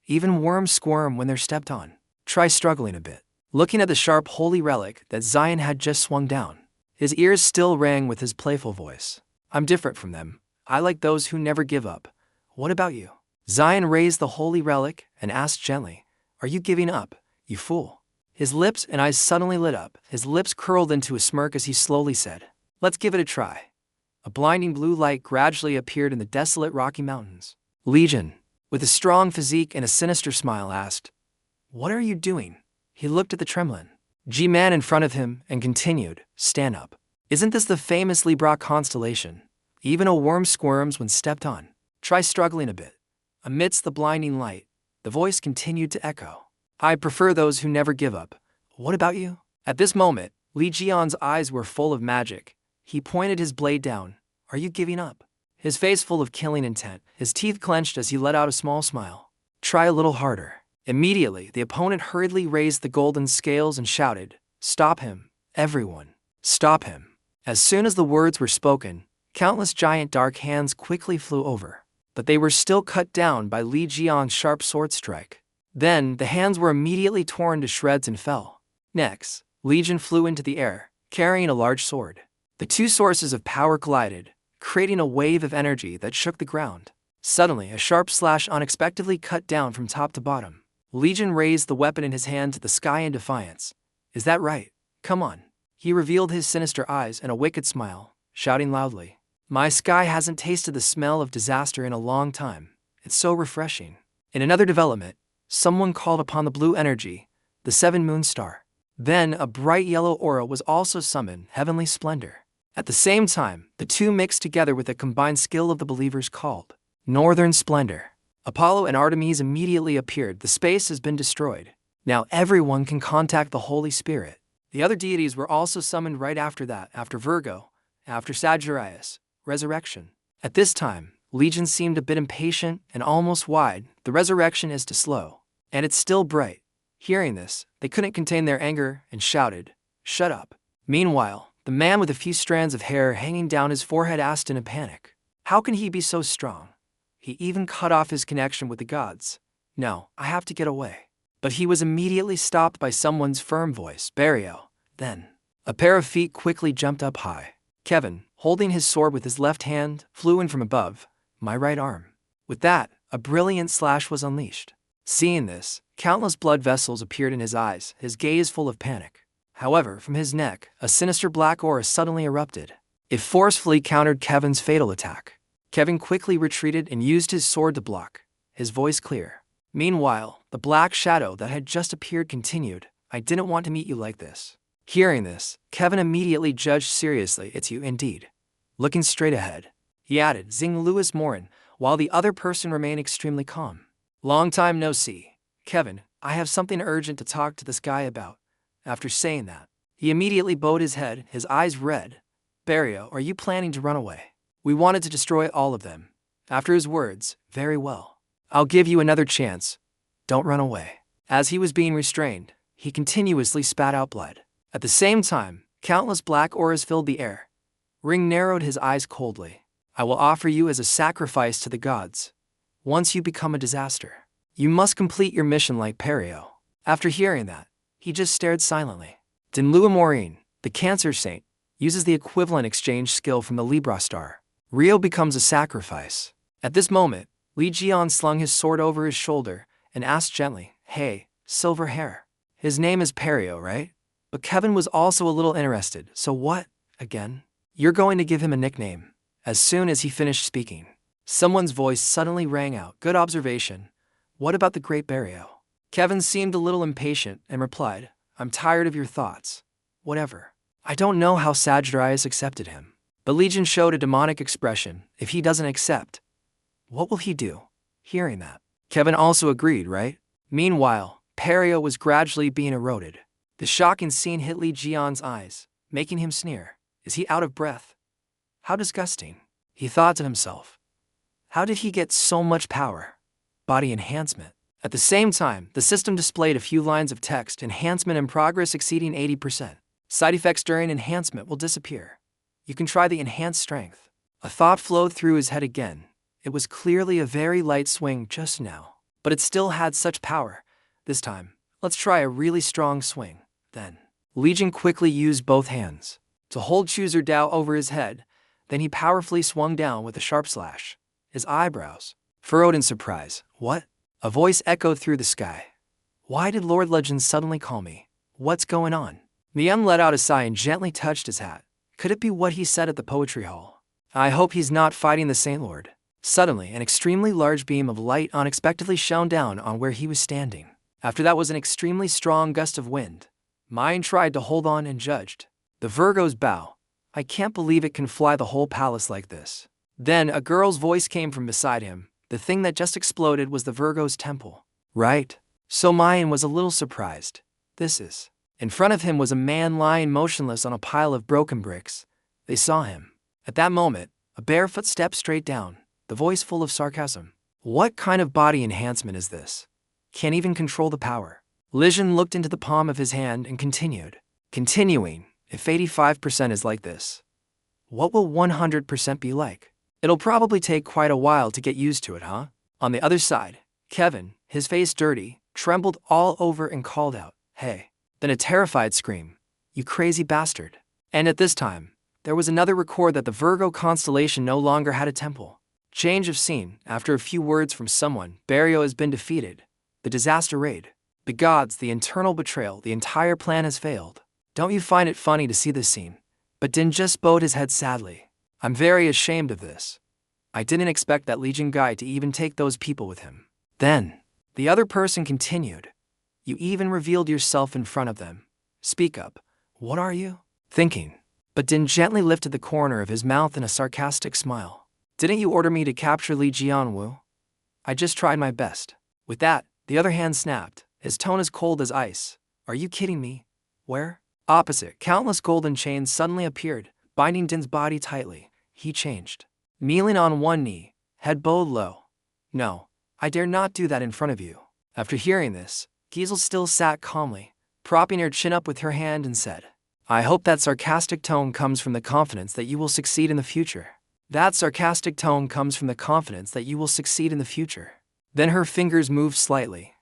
Even worms squirm when they're stepped on. Try struggling a bit. Looking at the sharp holy relic that Zion had just swung down, his ears still rang with his playful voice. I'm different from them. I like those who never give up. What about you? Zion raised the holy relic and asked gently, Are you giving up, you fool? His lips and eyes suddenly lit up. His lips curled into a smirk as he slowly said, Let's give it a try. A blinding blue light gradually appeared in the desolate Rocky Mountains. Liion, with a strong physique and a sinister smile, asked, What are you doing? He looked at the trembling G-man in front of him and continued, Stand up. Isn't this the famous Libra constellation? Even a worm squirms when stepped on. Try struggling a bit. Amidst the blinding light, the voice continued to echo. I prefer those who never give up. What about you? At this moment, Li Jion's eyes were full of magic. He pointed his blade down. Are you giving up? His face full of killing intent, his teeth clenched as he let out a small smile. Try a little harder. Immediately, the opponent hurriedly raised the golden scales and shouted, Stop him, everyone. Stop him. As soon as the words were spoken, countless giant dark hands quickly flew over. But they were still cut down by Li Jion's sharp sword strike. Then, the hands were immediately torn to shreds and fell. Next, Liion flew into the air, carrying a large sword. The two sources of power collided, creating a wave of energy that shook the ground. Suddenly, a sharp slash unexpectedly cut down from top to bottom. Liion raised the weapon in his hand to the sky in defiance. Is that right? Come on. He revealed his sinister eyes and a wicked smile, shouting loudly. My sky hasn't tasted the smell of disaster in a long time. It's so refreshing. In another development, someone called upon the blue energy, the 7 moon star. Then a bright yellow aura was also summoned, heavenly splendor. At the same time, the two mixed together with a combined skill of the believers called northern splendor. Apollo and Artemis immediately appeared. The space has been destroyed. Now everyone can contact the Holy Spirit. The other deities were also summoned right after that, after Virgo, after Sagittarius, resurrection. At this time, Liion seemed a bit impatient and almost wide. The resurrection is too slow, and it's still bright. Hearing this, they couldn't contain their anger and shouted, Shut up. Meanwhile, the man with a few strands of hair hanging down his forehead asked in a panic, How can he be so strong? He even cut off his connection with the gods. No, I have to get away. But he was immediately stopped by someone's firm voice, Betrayal. Then, a pair of feet quickly jumped up high. Kevin, holding his sword with his left hand, flew in from above, my right arm. With that, a brilliant slash was unleashed. Seeing this, countless blood vessels appeared in his eyes, his gaze full of panic. However, from his neck, a sinister black aura suddenly erupted. It forcefully countered Kevin's fatal attack. Kevin quickly retreated and used his sword to block, his voice clear. Meanwhile, the black shadow that had just appeared continued, I didn't want to meet you like this. Hearing this, Kevin immediately judged seriously, it's you indeed. Looking straight ahead, he added, Zing Louis Morin, while the other person remained extremely calm. Long time no see. Kevin, I have something urgent to talk to this guy about. After saying that, he immediately bowed his head, his eyes red. Barrio, are you planning to run away? We wanted to destroy all of them. After his words, very well. I'll give you another chance. Don't run away. As he was being restrained, he continuously spat out blood. At the same time, countless black auras filled the air. Ring narrowed his eyes coldly. I will offer you as a sacrifice to the gods. Once you become a disaster, you must complete your mission like Perio. After hearing that, he just stared silently. Dinlua Morin, the Cancer Saint, uses the equivalent exchange skill from the Libra star. Rio becomes a sacrifice. At this moment, Liion slung his sword over his shoulder and asked gently, Hey, silver hair. His name is Perio, right? But Kevin was also a little interested. So what, again? You're going to give him a nickname. As soon as he finished speaking, someone's voice suddenly rang out. Good observation. What about the great Berio? Kevin seemed a little impatient and replied, I'm tired of your thoughts. Whatever. I don't know how Sagittarius accepted him. The Liion showed a demonic expression. If he doesn't accept, what will he do? Hearing that, Kevin also agreed, right? Meanwhile, Perio was gradually being eroded. The shocking scene hit Liion's eyes, making him sneer. Is he out of breath? How disgusting. He thought to himself. How did he get so much power? Body enhancement. At the same time, the system displayed a few lines of text, enhancement in progress exceeding 80%. Side effects during enhancement will disappear. You can try the enhanced strength. A thought flowed through his head again. It was clearly a very light swing just now, but it still had such power. This time, let's try a really strong swing. Then, Liion quickly used both hands to hold Chooser Dao over his head. Then he powerfully swung down with a sharp slash. His eyebrows furrowed in surprise. What? A voice echoed through the sky. Why did Lord Legend suddenly call me? What's going on? Liion let out a sigh and gently touched his hat. Could it be what he said at the poetry hall? I hope he's not fighting the Saint Lord. Suddenly, an extremely large beam of light unexpectedly shone down on where he was standing. After that was an extremely strong gust of wind. Mine tried to hold on and judged. The Virgo's bow. I can't believe it can fly the whole palace like this. Then a girl's voice came from beside him. The thing that just exploded was the Virgo's temple. Right? So Mayan was a little surprised. This is. In front of him was a man lying motionless on a pile of broken bricks. They saw him. At that moment, a barefoot stepped straight down, the voice full of sarcasm. What kind of body enhancement is this? Can't even control the power. Liion looked into the palm of his hand and continued. Continuing, if 85% is like this, what will 100% be like? It'll probably take quite a while to get used to it, huh? On the other side, Kevin, his face dirty, trembled all over and called out, Hey. Then a terrified scream, You crazy bastard. And at this time, there was another record that the Virgo constellation no longer had a temple. Change of scene. After a few words from someone, Berio has been defeated. The disaster raid. The gods, the internal betrayal, the entire plan has failed. Don't you find it funny to see this scene? But Din just bowed his head sadly. I'm very ashamed of this. I didn't expect that Liion guy to even take those people with him. Then, the other person continued. You even revealed yourself in front of them. Speak up. What are you thinking? But Din gently lifted the corner of his mouth in a sarcastic smile. Didn't you order me to capture Li Jianwu? I just tried my best. With that, the other hand snapped, his tone as cold as ice. Are you kidding me? Where? Opposite, countless golden chains suddenly appeared, binding Din's body tightly. He changed. Kneeling on one knee, head bowed low. No, I dare not do that in front of you. After hearing this, Giesel still sat calmly, propping her chin up with her hand and said, I hope that sarcastic tone comes from the confidence that you will succeed in the future. That sarcastic tone comes from the confidence that you will succeed in the future. Then her fingers moved slightly.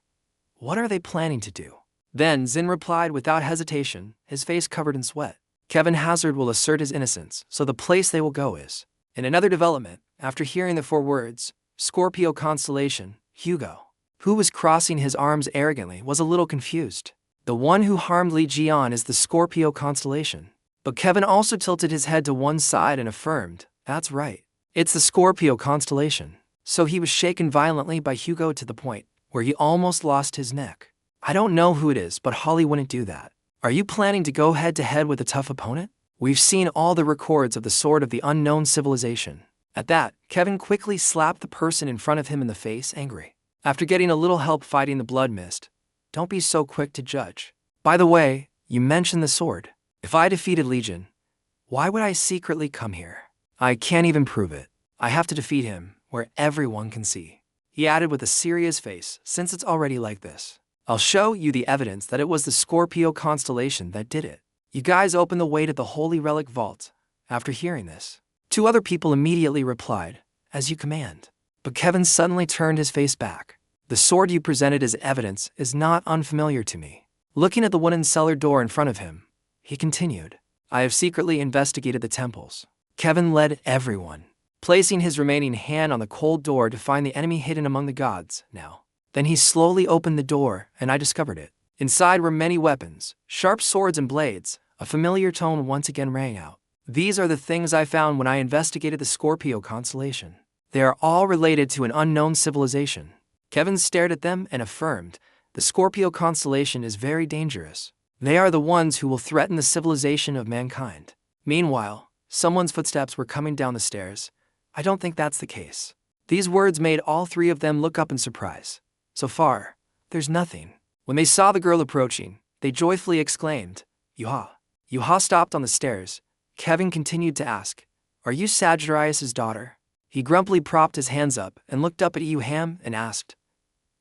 What are they planning to do? Then Zin replied without hesitation, his face covered in sweat. Kevin Hazard will assert his innocence, so the place they will go is. In another development, after hearing the 4 words, Scorpio constellation, Hugo, who was crossing his arms arrogantly, was a little confused. The one who harmed Liion is the Scorpio constellation. But Kevin also tilted his head to one side and affirmed, that's right. It's the Scorpio constellation. So he was shaken violently by Hugo to the point where he almost lost his neck. I don't know who it is, but Holly wouldn't do that. Are you planning to go head-to-head with a tough opponent? We've seen all the records of the Sword of the Unknown Civilization. At that, Kevin quickly slapped the person in front of him in the face, angry. After getting a little help fighting the blood mist, don't be so quick to judge. By the way, you mentioned the sword. If I defeated Liion, why would I secretly come here? I can't even prove it. I have to defeat him, where everyone can see. He added with a serious face, since it's already like this. I'll show you the evidence that it was the Scorpio constellation that did it. You guys open the way to the Holy Relic Vault. After hearing this, 2 other people immediately replied, as you command. But Kevin suddenly turned his face back. The sword you presented as evidence is not unfamiliar to me. Looking at the wooden cellar door in front of him, he continued, I have secretly investigated the temples. Kevin led everyone, placing his remaining hand on the cold door to find the enemy hidden among the gods now. Then he slowly opened the door, and I discovered it. Inside were many weapons, sharp swords and blades. A familiar tone once again rang out. These are the things I found when I investigated the Scorpio constellation. They are all related to an unknown civilization. Kevin stared at them and affirmed, the Scorpio constellation is very dangerous. They are the ones who will threaten the civilization of mankind. Meanwhile, someone's footsteps were coming down the stairs. I don't think that's the case. These words made all 3 of them look up in surprise. So far, there's nothing. When they saw the girl approaching, they joyfully exclaimed, Yuha. Yuha stopped on the stairs. Kevin continued to ask, are you Sagittarius' daughter? He grumpily propped his hands up and looked up at Yuham and asked,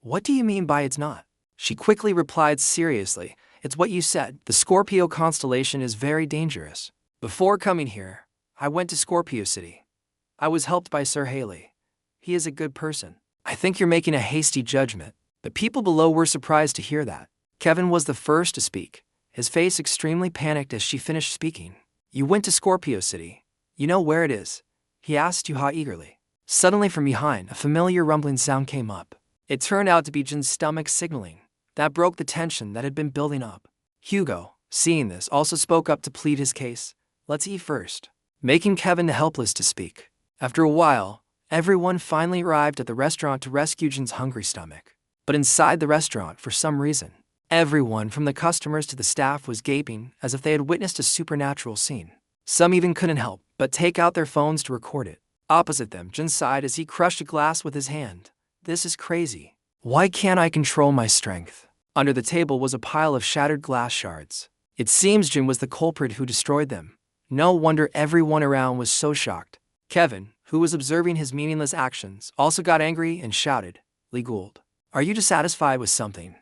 what do you mean by it's not? She quickly replied seriously, it's what you said. The Scorpio constellation is very dangerous. Before coming here, I went to Scorpio City. I was helped by Sir Haley. He is a good person. I think you're making a hasty judgment. The people below were surprised to hear that. Kevin was the first to speak, his face extremely panicked as she finished speaking. You went to Scorpio City. You know where it is? He asked Yuha eagerly. Suddenly from behind, a familiar rumbling sound came up. It turned out to be Jin's stomach signaling. That broke the tension that had been building up. Hugo, seeing this, also spoke up to plead his case. Let's eat first. Making Kevin helpless to speak. After a while, everyone finally arrived at the restaurant to rescue Jin's hungry stomach. But inside the restaurant, for some reason, everyone from the customers to the staff was gaping as if they had witnessed a supernatural scene. Some even couldn't help but take out their phones to record it. Opposite them, Jin sighed as he crushed a glass with his hand. This is crazy. Why can't I control my strength? Under the table was a pile of shattered glass shards. It seems Jin was the culprit who destroyed them. No wonder everyone around was so shocked. Kevin, who was observing his meaningless actions, also got angry and shouted, Lee Gould, are you dissatisfied with something?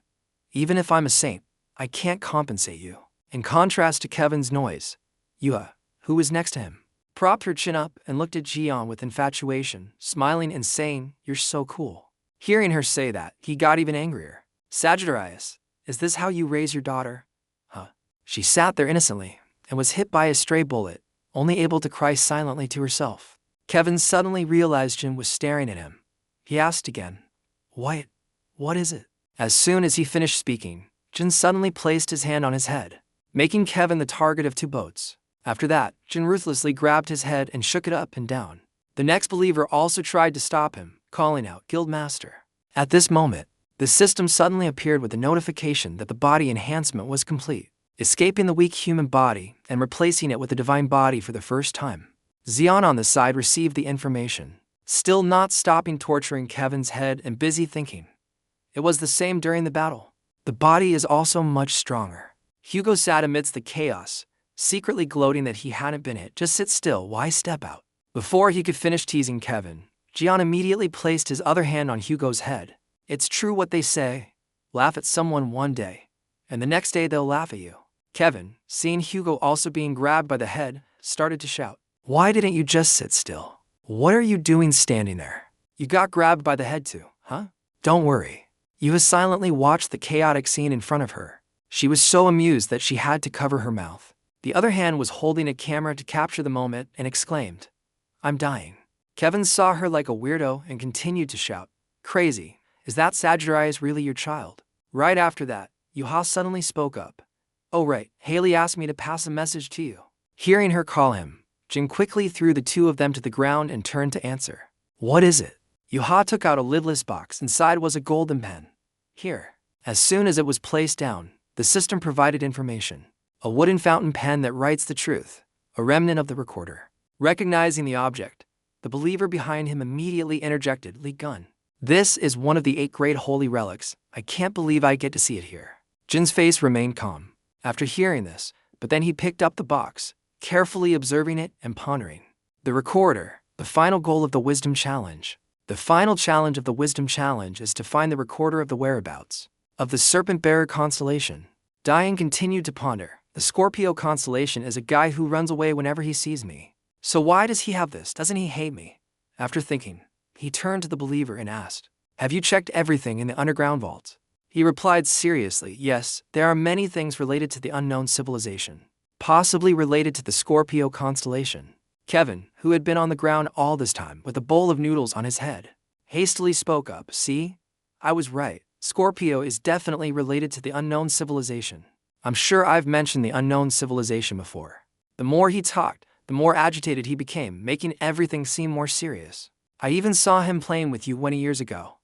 Even if I'm a saint, I can't compensate you. In contrast to Kevin's noise, Yua, who was next to him, propped her chin up and looked at Jian with infatuation, smiling and saying, you're so cool. Hearing her say that, he got even angrier. Sagittarius, is this how you raise your daughter? Huh? She sat there innocently and was hit by a stray bullet, only able to cry silently to herself. Kevin suddenly realized Jin was staring at him. He asked again, what is it? As soon as he finished speaking, Jin suddenly placed his hand on his head, making Kevin the target of 2 boats. After that, Jin ruthlessly grabbed his head and shook it up and down. The next believer also tried to stop him, calling out, Guildmaster. At this moment, the system suddenly appeared with a notification that the body enhancement was complete, escaping the weak human body and replacing it with a divine body for the first time. Xian on the side received the information, still not stopping torturing Kevin's head and busy thinking. It was the same during the battle. The body is also much stronger. Hugo sat amidst the chaos, secretly gloating that he hadn't been hit. Just sit still, why step out? Before he could finish teasing Kevin, Jian immediately placed his other hand on Hugo's head. It's true what they say. Laugh at someone one day, and the next day they'll laugh at you. Kevin, seeing Hugo also being grabbed by the head, started to shout. Why didn't you just sit still? What are you doing standing there? You got grabbed by the head too, huh? Don't worry. Yuha silently watched the chaotic scene in front of her. She was so amused that she had to cover her mouth. The other hand was holding a camera to capture the moment and exclaimed, "I'm dying." Kevin saw her like a weirdo and continued to shout, "Crazy, is that Sagittarius really your child?" Right after that, Yuha suddenly spoke up. "Oh right, Haley asked me to pass a message to you." Hearing her call him, Jin quickly threw the two of them to the ground and turned to answer. "What is it?" Yuha took out a lidless box. Inside was a golden pen. "Here." As soon as it was placed down, the system provided information. A wooden fountain pen that writes the truth, a remnant of the recorder. Recognizing the object, the believer behind him immediately interjected, "Liion. This is one of the 8 great holy relics. I can't believe I get to see it here." Jin's face remained calm after hearing this, but then he picked up the box, carefully observing it and pondering. The recorder, the final goal of the Wisdom Challenge. The final challenge of the Wisdom Challenge is to find the recorder of the whereabouts of the Serpent-Bearer constellation. Diane continued to ponder. The Scorpio constellation is a guy who runs away whenever he sees me. So why does he have this? Doesn't he hate me? After thinking, he turned to the believer and asked, "Have you checked everything in the underground vaults?" He replied seriously, "Yes, there are many things related to the unknown civilization, possibly related to the Scorpio constellation." Kevin, who had been on the ground all this time with a bowl of noodles on his head, hastily spoke up, "See? I was right. Scorpio is definitely related to the unknown civilization. I'm sure I've mentioned the unknown civilization before." The more he talked, the more agitated he became, making everything seem more serious. "I even saw him playing with you 20 years ago.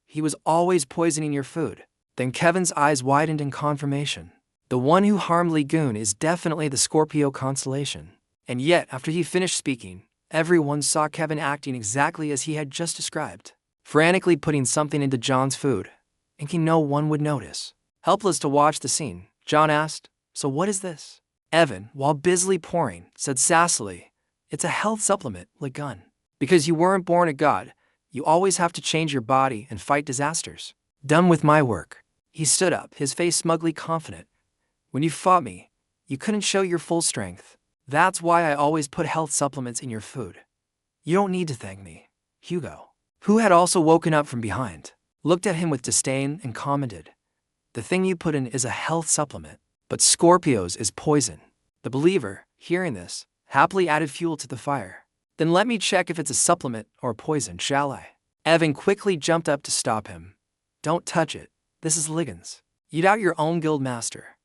He was always poisoning your food." Then Kevin's eyes widened in confirmation. The one who harmed Liion is definitely the Scorpio constellation. And yet, after he finished speaking, everyone saw Kevin acting exactly as he had just described, frantically putting something into John's food, thinking no one would notice. Helpless to watch the scene, John asked, "So what is this?" Evan, while busily pouring, said sassily, "It's a health supplement, Liion. Because you weren't born a god, you always have to change your body and fight disasters." "Done with my work." He stood up, his face smugly confident. "When you fought me, you couldn't show your full strength. That's why I always put health supplements in your food. You don't need to thank me." Hugo, who had also woken up from behind, looked at him with disdain and commented, "The thing you put in is a health supplement, but Scorpio's is poison." The believer, hearing this, happily added fuel to the fire. "Then let me check if it's a supplement or a poison, shall I?" Evan quickly jumped up to stop him. "Don't touch it. This is Ligon's. You doubt your own guild master.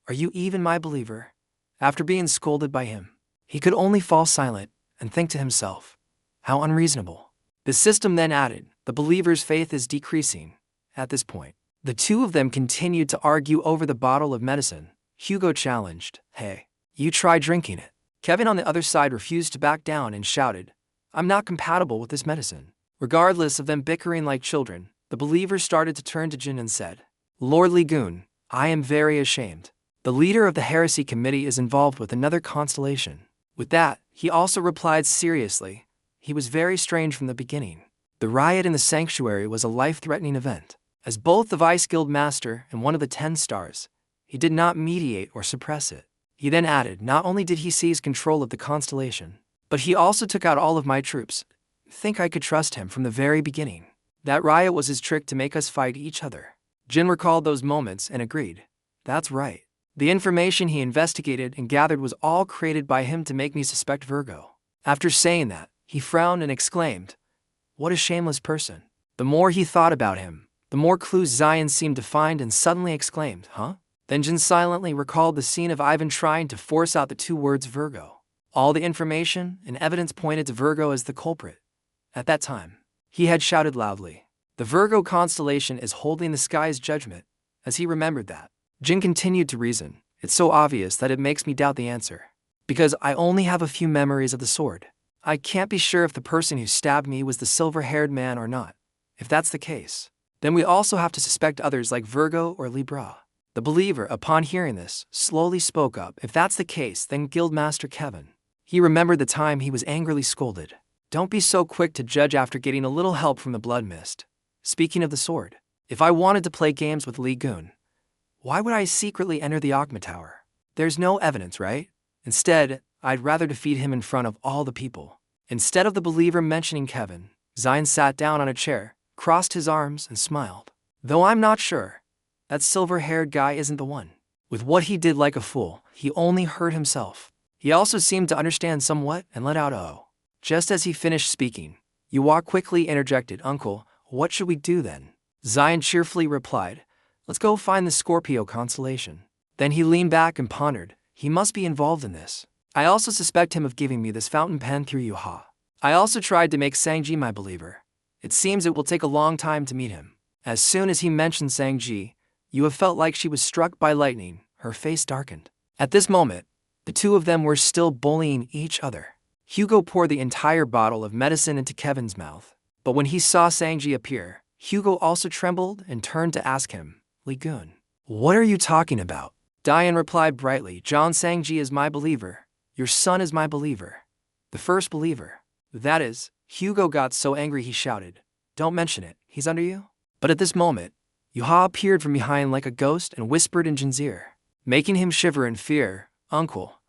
Are you even my believer?" After being scolded by him, he could only fall silent and think to himself, how unreasonable. The system then added, "The believer's faith is decreasing." At this point, the two of them continued to argue over the bottle of medicine. Hugo challenged, "Hey, you try drinking it." Kevin on the other side refused to back down and shouted, "I'm not compatible with this medicine." Regardless of them bickering like children, the believer started to turn to Jin and said, "Lord Liion, I am very ashamed. The leader of the heresy committee is involved with another constellation." With that, he also replied seriously, "He was very strange from the beginning. The riot in the sanctuary was a life-threatening event. As both the Vice Guild Master and one of the 10 stars, he did not mediate or suppress it." He then added, "Not only did he seize control of the constellation, but he also took out all of my troops. Think I could trust him from the very beginning. That riot was his trick to make us fight each other." Jin recalled those moments and agreed, "That's right. The information he investigated and gathered was all created by him to make me suspect Virgo." After saying that, he frowned and exclaimed, "What a shameless person." The more he thought about him, the more clues Zion seemed to find and suddenly exclaimed, "Huh?" Then Jin silently recalled the scene of Ivan trying to force out the 2 words Virgo. All the information and evidence pointed to Virgo as the culprit. At that time, he had shouted loudly, "The Virgo constellation is holding the sky's judgment." As he remembered that, Jin continued to reason, "It's so obvious that it makes me doubt the answer. Because I only have a few memories of the sword. I can't be sure if the person who stabbed me was the silver-haired man or not. If that's the case, then we also have to suspect others like Virgo or Libra." The believer, upon hearing this, slowly spoke up, "If that's the case, then Guildmaster Kevin." He remembered the time he was angrily scolded. "Don't be so quick to judge after getting a little help from the blood mist. Speaking of the sword, if I wanted to play games with Liion, why would I secretly enter the Akma Tower? There's no evidence, right? Instead, I'd rather defeat him in front of all the people." Instead of the believer mentioning Kevin, Zion sat down on a chair, crossed his arms, and smiled. Though I'm not sure. That silver-haired guy isn't the one. With what he did like a fool, he only hurt himself. He also seemed to understand somewhat and let out a oh. Just as he finished speaking, Yua quickly interjected, "Uncle, what should we do then?" Zion cheerfully replied, "Let's go find the Scorpio constellation." Then he leaned back and pondered, "He must be involved in this. I also suspect him of giving me this fountain pen through Yuha. I also tried to make Sanji my believer. It seems it will take a long time to meet him." As soon as he mentioned Sanji, Yua felt like she was struck by lightning. Her face darkened. At this moment, the two of them were still bullying each other. Hugo poured the entire bottle of medicine into Kevin's mouth. But when he saw Sanji appear, Hugo also trembled and turned to ask him, "Liion, what are you talking about?" Diane replied brightly, "John Sanji is my believer. Your son is my believer. The first believer." That is, Hugo got so angry he shouted, "Don't mention it, he's under you." But at this moment, Yuha appeared from behind like a ghost and whispered in Jin's ear, making him shiver in fear, "Uncle,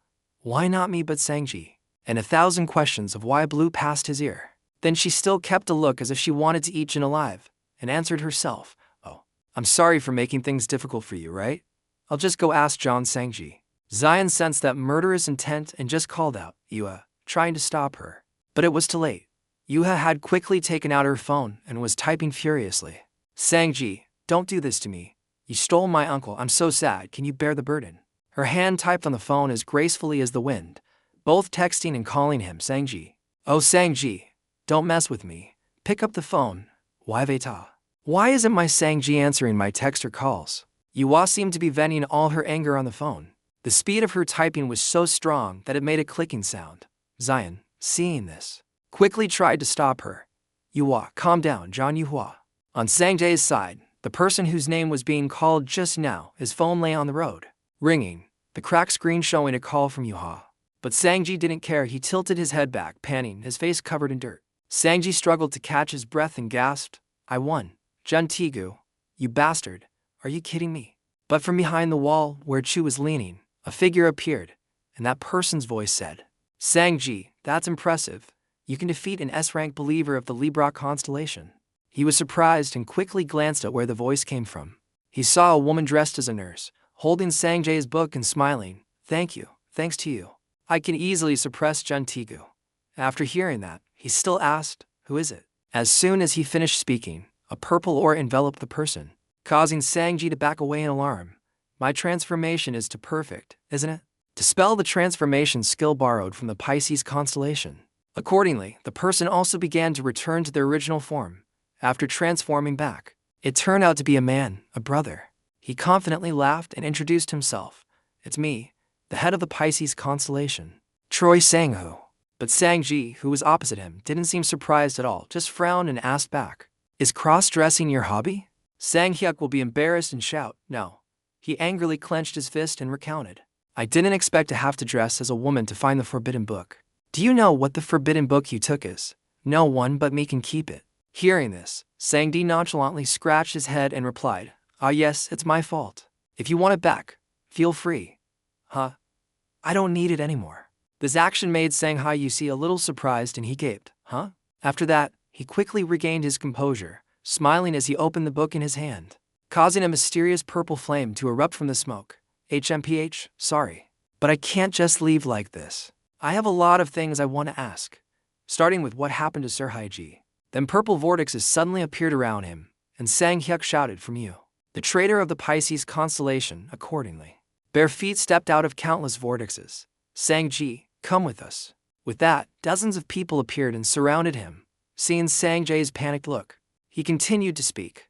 why not me but Sanji?" And 1,000 questions of why blew past his ear. Then she still kept a look as if she wanted to eat Jin alive, and answered herself, "Oh, I'm sorry for making things difficult for you, right? I'll just go ask John Sanji." Zion sensed that murderous intent and just called out, "Yua," trying to stop her. But it was too late. Yuha had quickly taken out her phone and was typing furiously. "Sanji, don't do this to me. You stole my uncle, I'm so sad, can you bear the burden?" Her hand typed on the phone as gracefully as the wind, both texting and calling him Sanji. "Oh Sanji, don't mess with me. Pick up the phone. Why Veta? Why isn't my Sanji answering my text or calls?" Yua seemed to be venting all her anger on the phone. The speed of her typing was so strong that it made a clicking sound. Zion, seeing this, quickly tried to stop her. "Yua, calm down, John Yuhua." On Sanjay's side, the person whose name was being called just now, his phone lay on the road, ringing, the cracked screen showing a call from Yuha. But Sanji didn't care. He tilted his head back, panting, his face covered in dirt. Sanji struggled to catch his breath and gasped, "I won. Jun Tigu, you bastard, are you kidding me?" But from behind the wall, where Chu was leaning, a figure appeared, and that person's voice said, "Sanji, that's impressive. You can defeat an S-rank believer of the Libra constellation." He was surprised and quickly glanced at where the voice came from. He saw a woman dressed as a nurse, holding Sanjay's book and smiling, "Thank you, thanks to you. I can easily suppress Jun Tigu." After hearing that, he still asked, "Who is it?" As soon as he finished speaking, a purple aura enveloped the person, causing Sanji to back away in alarm. "My transformation is too perfect, isn't it?" Dispel the transformation skill borrowed from the Pisces constellation. Accordingly, the person also began to return to their original form. After transforming back, it turned out to be a man, a brother. He confidently laughed and introduced himself. "It's me, the head of the Pisces constellation, Troy Sangho." But Sanji, who was opposite him, didn't seem surprised at all, just frowned and asked back, "Is cross-dressing your hobby?" Sanghyuk will be embarrassed and shout, "No." He angrily clenched his fist and recounted, "I didn't expect to have to dress as a woman to find the forbidden book. Do you know what the forbidden book you took is? No one but me can keep it." Hearing this, Sangdi nonchalantly scratched his head and replied, "Ah yes, it's my fault. If you want it back, feel free." "Huh? I don't need it anymore." This action made Sanghai Yusi a little surprised and he gaped, "Huh?" After that, he quickly regained his composure, smiling as he opened the book in his hand, causing a mysterious purple flame to erupt from the smoke. "HMPH, sorry, but I can't just leave like this. I have a lot of things I want to ask. Starting with what happened to Sir Haiji." Then purple vortexes suddenly appeared around him, and Sanghyuk shouted, "From you, the traitor of the Pisces constellation." Accordingly, bare feet stepped out of countless vortexes. "Sangji, come with us." With that, dozens of people appeared and surrounded him. Seeing Sangjay's panicked look, he continued to speak.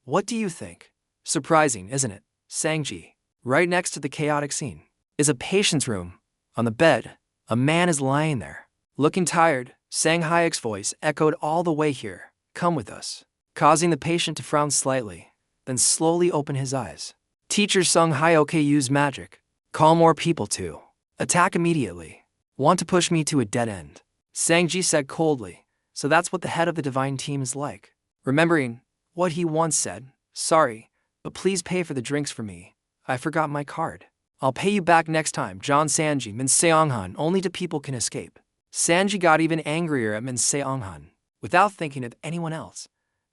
"What do you think? Surprising, isn't it, Sangji?" Right next to the chaotic scene is a patient's room. On the bed, a man is lying there, looking tired. Sanghyuk's voice echoed all the way here, "Come with us," causing the patient to frown slightly, then slowly open his eyes. "Teacher Sung Hyoke use magic. Call more people to attack immediately. Want to push me to a dead end," Sangji said coldly. So that's what the head of the divine team is like. Remembering what he once said, "Sorry, but please pay for the drinks for me. I forgot my card. I'll pay you back next time." John Sanji Min Seonghan, only two people can escape. Sanji got even angrier at Min Seonghan. Without thinking of anyone else,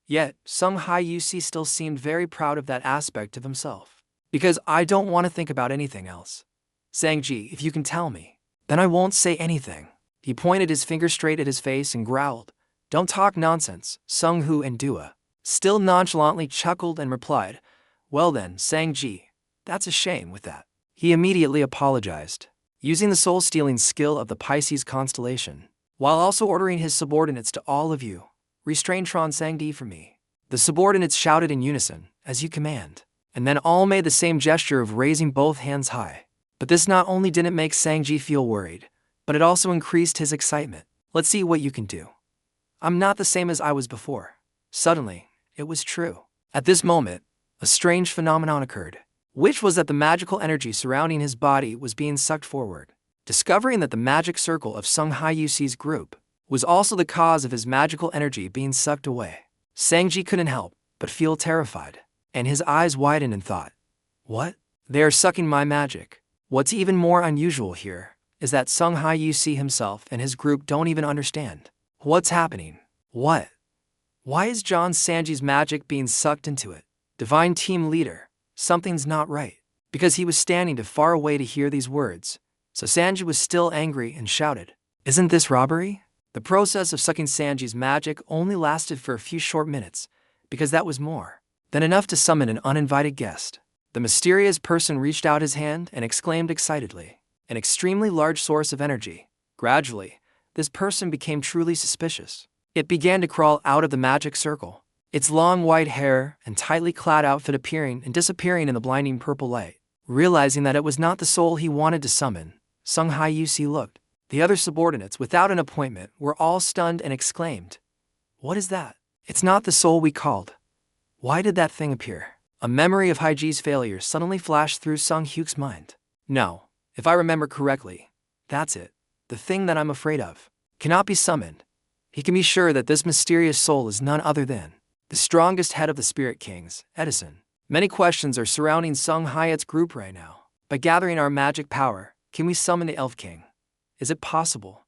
Yet, Sung Hai Yusi still seemed very proud of that aspect of himself. Because I don't want to think about anything else. Sanji, if you can tell me, then I won't say anything. He pointed his finger straight at his face and growled, "Don't talk nonsense, Sung Hu and Dua." Still nonchalantly chuckled and replied, "Well then, Sanji, that's a shame with that." He immediately apologized, using the soul-stealing skill of the Pisces constellation, while also ordering his subordinates to all of you, "Restrain Tron Sangdi for me." The subordinates shouted in unison, "As you command," and then all made the same gesture of raising both hands high. But this not only didn't make Sanji feel worried, but it also increased his excitement. "Let's see what you can do. I'm not the same as I was before." Suddenly, it was true. At this moment, a strange phenomenon occurred, which was that the magical energy surrounding his body was being sucked forward. Discovering that the magic circle of Sung Hai Yusi's group was also the cause of his magical energy being sucked away, Sanji couldn't help but feel terrified, and his eyes widened and thought, "What? They are sucking my magic." What's even more unusual here is that Sung Hai Yusi himself and his group don't even understand what's happening. What? Why is John Sanji's magic being sucked into it? Divine Team Leader, something's not right. Because he was standing too far away to hear these words, so Sanji was still angry and shouted, "Isn't this robbery?" The process of sucking Sanji's magic only lasted for a few short minutes, because that was more than enough to summon an uninvited guest. The mysterious person reached out his hand and exclaimed excitedly, "An extremely large source of energy." Gradually, this person became truly suspicious. It began to crawl out of the magic circle, its long white hair and tightly clad outfit appearing and disappearing in the blinding purple light. Realizing that it was not the soul he wanted to summon, Sung Hai Yusi looked. The other subordinates, without an appointment, were all stunned and exclaimed, "What is that? It's not the soul we called. Why did that thing appear?" A memory of Haiji's failure suddenly flashed through Sung Hyuk's mind. "No, if I remember correctly, that's it. The thing that I'm afraid of cannot be summoned." He can be sure that this mysterious soul is none other than the strongest head of the Spirit Kings, Edison. Many questions are surrounding Sung Hyatt's group right now. By gathering our magic power, can we summon the Elf King? Is it possible?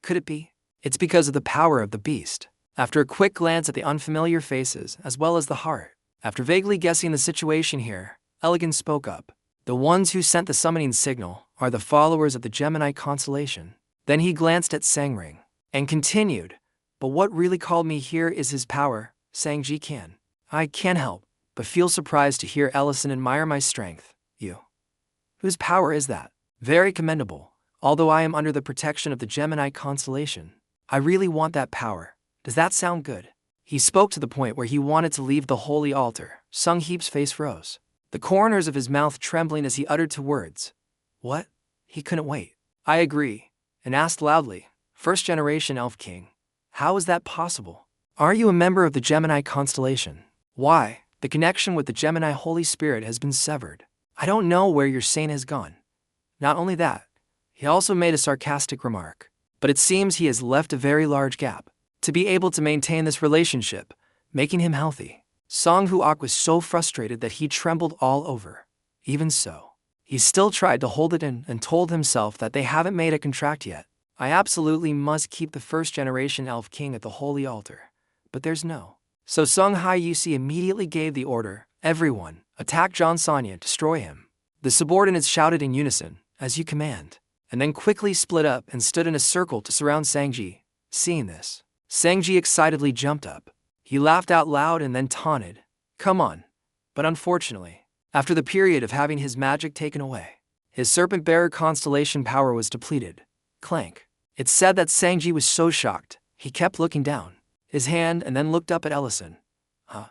Could it be? It's because of the power of the beast. After a quick glance at the unfamiliar faces, as well as the heart, after vaguely guessing the situation here, Elegant spoke up. "The ones who sent the summoning signal are the followers of the Gemini constellation." Then he glanced at Sangring and continued, "But what really called me here is his power, Sangji Kan. I can't help but feel surprised to hear Ellison admire my strength. You. Whose power is that? Very commendable. Although I am under the protection of the Gemini constellation, I really want that power. Does that sound good?" He spoke to the point where he wanted to leave the holy altar. Sung Heap's face froze, the corners of his mouth trembling as he uttered two words. "What?" He couldn't wait. "I agree," and asked loudly, "First generation Elf King, how is that possible? Are you a member of the Gemini constellation?" "Why, the connection with the Gemini Holy Spirit has been severed. I don't know where your saint has gone." Not only that, he also made a sarcastic remark, "But it seems he has left a very large gap to be able to maintain this relationship, making him healthy." Song Huok was so frustrated that he trembled all over. Even so, he still tried to hold it in and told himself that they haven't made a contract yet. "I absolutely must keep the first generation Elf King at the holy altar, but there's no." So Sung Hai Yusi immediately gave the order, "Everyone, attack John Sanya, destroy him." The subordinates shouted in unison, "As you command," and then quickly split up and stood in a circle to surround Sanji. Seeing this, Sanji excitedly jumped up. He laughed out loud and then taunted, "Come on." But unfortunately, after the period of having his magic taken away, his serpent-bearer constellation power was depleted. Clank. It said that Sanji was so shocked, he kept looking down his hand and then looked up at Ellison. "Huh?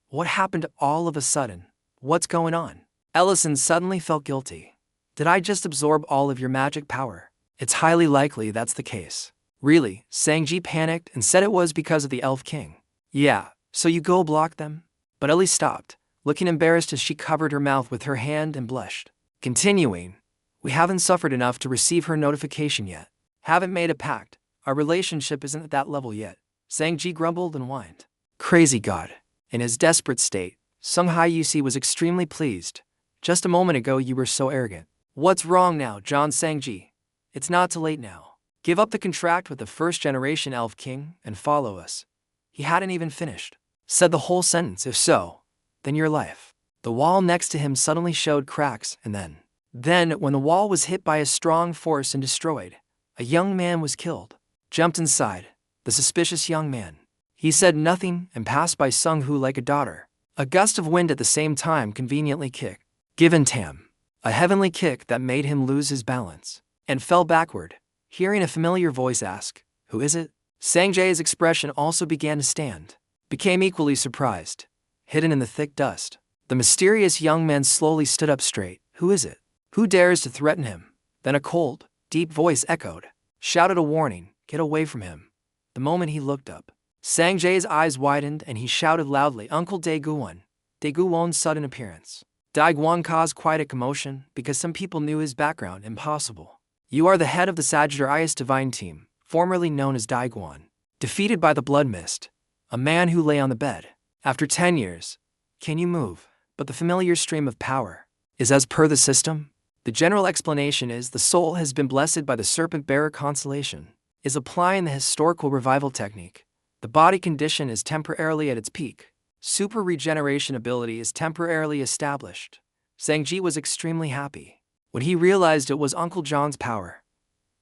What happened all of a sudden? What's going on?" Ellison suddenly felt guilty. "Did I just absorb all of your magic power?" "It's highly likely that's the case." "Really?" Sanji panicked and said it was because of the Elf King. "Yeah, so you go block them?" But Ellie stopped, looking embarrassed as she covered her mouth with her hand and blushed. Continuing, "We haven't suffered enough to receive her notification yet. Haven't made a pact. Our relationship isn't at that level yet." Sanji grumbled and whined. Crazy God. In his desperate state, Sung Hai Yusi was extremely pleased. "Just a moment ago you were so arrogant. What's wrong now, John Sanji? It's not too late now. Give up the contract with the first generation Elf King and follow us." He hadn't even finished. said the whole sentence. If so, then your life. The wall next to him suddenly showed cracks, and then, when the wall was hit by a strong force and destroyed, a young man was killed. Jumped inside, the suspicious young man. He said nothing and passed by Sung-Hoo like a daughter. A gust of wind at the same time conveniently kicked, given Tam a heavenly kick that made him lose his balance, and fell backward, hearing a familiar voice ask, "Who is it?" Sang-jae's expression also began to stand, became equally surprised. Hidden in the thick dust, the mysterious young man slowly stood up straight. "Who is it? Who dares to threaten him?" Then a cold, deep voice echoed, shouted a warning, "Get away from him." The moment he looked up, Sang-jae's eyes widened and he shouted loudly, "Uncle Dae-gu-won." Dae-gu-won's sudden appearance. Dae-gu-won caused quite a commotion because some people knew his background. Impossible. You are the head of the Sagittarius Divine Team, formerly known as Dae-gu-won. Defeated by the Blood Mist, a man who lay on the bed. After 10 years, can you move? But the familiar stream of power is as per the system. The general explanation is the soul has been blessed by the serpent-bearer constellation, is applying the historical revival technique. The body condition is temporarily at its peak. Super regeneration ability is temporarily established. Sang-ji was extremely happy when he realized it was Uncle John's power.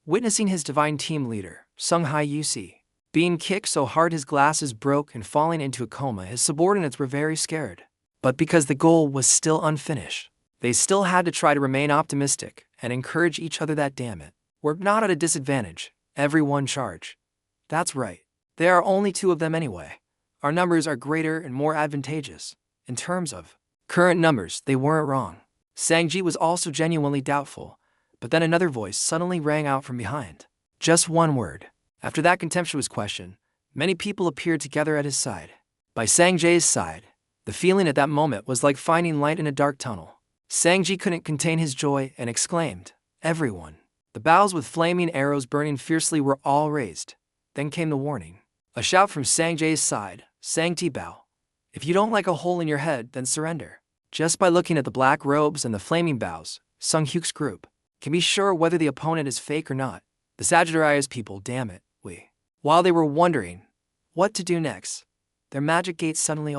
Witnessing his divine team leader, Sung-Hae-Yusi, being kicked so hard his glasses broke and falling into a coma, his subordinates were very scared. But because the goal was still unfinished, they still had to try to remain optimistic and encourage each other that damn it, we're not at a disadvantage, everyone charge. That's right, there are only 2 of them anyway. Our numbers are greater and more advantageous. In terms of current numbers, they weren't wrong. Sang-ji was also genuinely doubtful, but then another voice suddenly rang out from behind. Just one word. After that contemptuous question, many people appeared together at his side. By Sang-jae's side, the feeling at that moment was like finding light in a dark tunnel. Sang-ji couldn't contain his joy and exclaimed, "Everyone!" The bows with flaming arrows burning fiercely were all raised. Then came the warning. A shout from Sang-jae's side, "Sang-ti bow. If you don't like a hole in your head, then surrender." Just by looking at the black robes and the flaming bows, Sung-hyuk's group can be sure whether the opponent is fake or not. The Sagittarius people, damn it, While they were wondering what to do next, their magic gate suddenly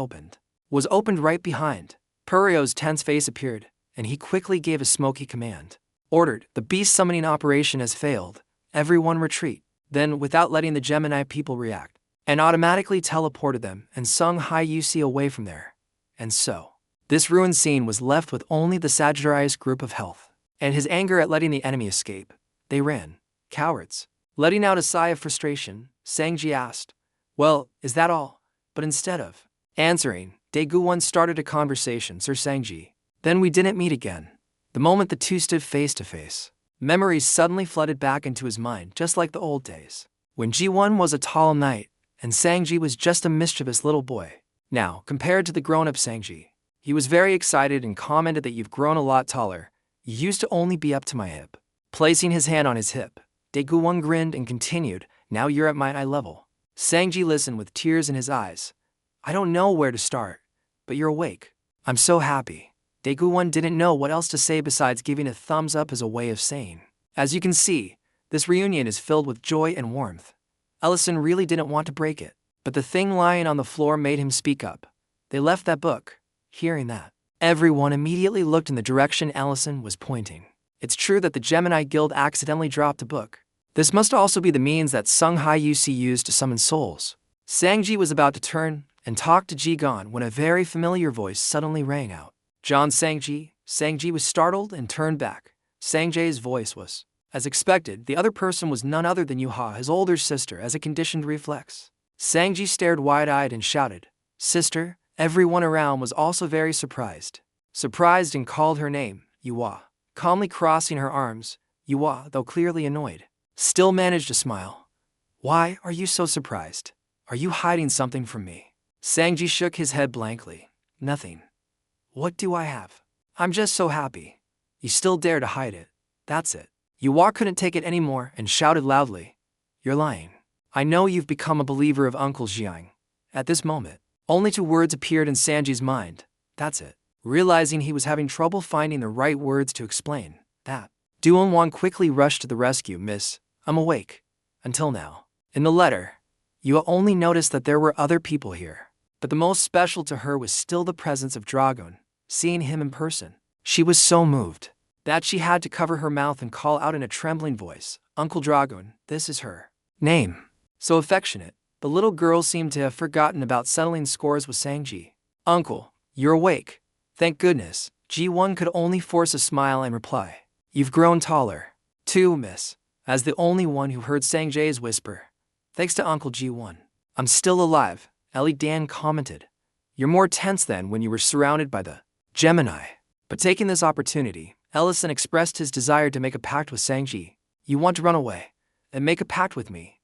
was opened right behind. Purio's tense face appeared, and he quickly gave a smoky command. Ordered, the beast summoning operation has failed. Everyone retreat. Then, without letting the Gemini people react, and automatically teleported them and Sung-Hae-Yusi away from there. And so, this ruined scene was left with only the Sagittarius group of health, and his anger at letting the enemy escape. They ran. Cowards. Letting out a sigh of frustration, Sang-ji asked, "Well, is that all?" But instead of answering, Dae-gu-won started a conversation, "Sir Sang-ji." Then we didn't meet again. The moment the two stood face to face, memories suddenly flooded back into his mind, just like the old days, when Ji-won was a tall knight, and Sang-ji was just a mischievous little boy. Now, compared to the grown-up Sang-ji, he was very excited and commented that "You've grown a lot taller. You used to only be up to my hip." Placing his hand on his hip, Dae-gu-won grinned and continued, "Now you're at my eye level." Sang-ji listened with tears in his eyes. "I don't know where to start, but you're awake. I'm so happy." Dae-gu-won didn't know what else to say besides giving a thumbs up as a way of saying, "As you can see, this reunion is filled with joy and warmth." Ellison really didn't want to break it, but the thing lying on the floor made him speak up. "They left that book." Hearing that, everyone immediately looked in the direction Ellison was pointing. It's true that the Gemini Guild accidentally dropped a book. This must also be the means that Sung-Hae-Yusi used to summon souls. Sang-ji was about to turn and talk to Ji-gon when a very familiar voice suddenly rang out. "John Sang-ji." Sang-ji was startled and turned back. Sang-jae's voice was, as expected, the other person was none other than Yuha, his older sister, as a conditioned reflex. Sang-ji stared wide-eyed and shouted, "Sister." Everyone around was also very surprised. Surprised and called her name, Yuha. Calmly crossing her arms, Yuha, though clearly annoyed, still managed to smile. "Why are you so surprised? Are you hiding something from me?" Sang-ji shook his head blankly. "Nothing. What do I have? I'm just so happy. You still dare to hide it. That's it." Yuha couldn't take it anymore and shouted loudly, "You're lying. I know you've become a believer of Uncle Jiang." At this moment, only 2 words appeared in Sanji's mind. "That's it." Realizing he was having trouble finding the right words to explain that, Duan-won quickly rushed to the rescue. "Miss, I'm awake. Until now." In the letter, Yuha only noticed that there were other people here. But the most special to her was still the presence of Dragon. Seeing him in person, she was so moved that she had to cover her mouth and call out in a trembling voice, "Uncle Dragon, this is her name." So affectionate, the little girl seemed to have forgotten about settling scores with Sanji. "Uncle, you're awake. Thank goodness." G1 could only force a smile and reply, "You've grown taller, too, miss." As the only one who heard Sanjay's whisper, "Thanks to Uncle G1, I'm still alive," Ellie Dan commented. "You're more tense than when you were surrounded by the Gemini." But taking this opportunity, Ellison expressed his desire to make a pact with Sanji. "You want to run away and make a pact with me?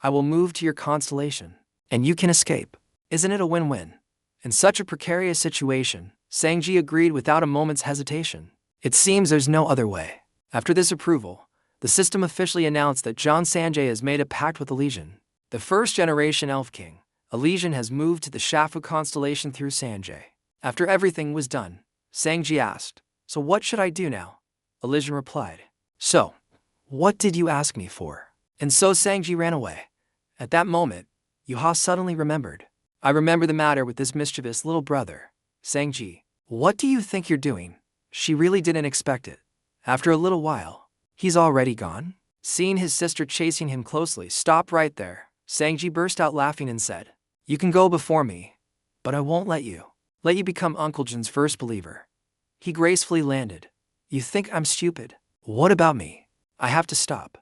I will move to your constellation, and you can escape. Isn't it a win-win?" In such a precarious situation, Sanji agreed without a moment's hesitation. It seems there's no other way. After this approval, the system officially announced that John Sanjay has made a pact with Liion. The first-generation Elf King, Liion, has moved to the Shafu constellation through Sanjay. After everything was done, Sanji asked, "So what should I do now?" Liion replied, "So, what did you ask me for?" And so Sanji ran away. At that moment, Yuha suddenly remembered. "I remember the matter with this mischievous little brother. Sanji, what do you think you're doing?" She really didn't expect it. After a little while, "He's already gone?" Seeing his sister chasing him closely, "Stop right there." Sanji burst out laughing and said, "You can go before me, but I won't let you become Uncle Jin's first believer." He gracefully landed. "You think I'm stupid? What about me? I have to stop."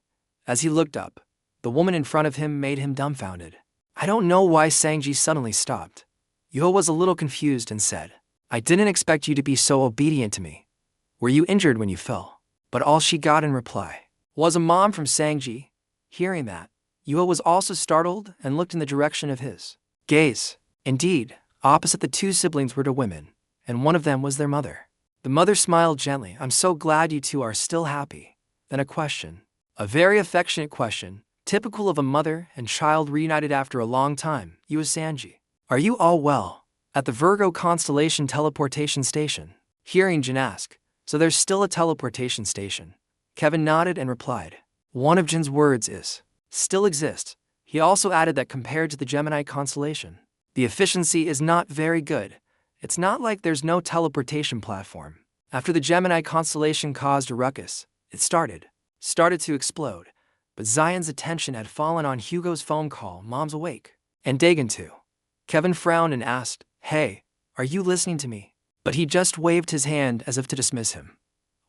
As he looked up, the woman in front of him made him dumbfounded. I don't know why Sanji suddenly stopped. Yuho was a little confused and said, "I didn't expect you to be so obedient to me. Were you injured when you fell?" But all she got in reply was a mom from Sanji. Hearing that, Yuho was also startled and looked in the direction of his gaze. Indeed, opposite the two siblings were two women, and one of them was their mother. The mother smiled gently. "I'm so glad you two are still happy." Then a question. A very affectionate question, typical of a mother and child reunited after a long time. "You as Sanji, are you all well?" At the Virgo constellation teleportation station, hearing Jin ask, "So there's still a teleportation station?" Kevin nodded and replied, "One of Jin's words is, still exists." He also added that compared to the Gemini constellation, the efficiency is not very good. It's not like there's no teleportation platform. After the Gemini constellation caused a ruckus, it started to explode. But Zion's attention had fallen on Hugo's phone call, "Mom's awake." And Dagon too. Kevin frowned and asked, "Hey, are you listening to me?" But he just waved his hand as if to dismiss him.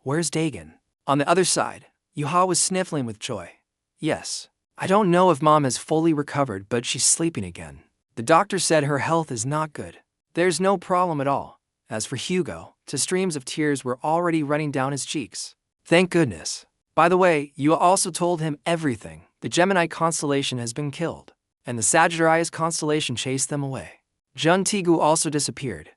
"Where's Dagon?" On the other side, Yuha was sniffling with joy. "Yes, I don't know if Mom has fully recovered, but she's sleeping again. The doctor said her health is not good. There's no problem at all." As for Hugo, streams of tears were already running down his cheeks. Thank goodness. By the way, you also told him everything. The Gemini constellation has been killed, and the Sagittarius constellation chased them away. Jun Tigu also disappeared,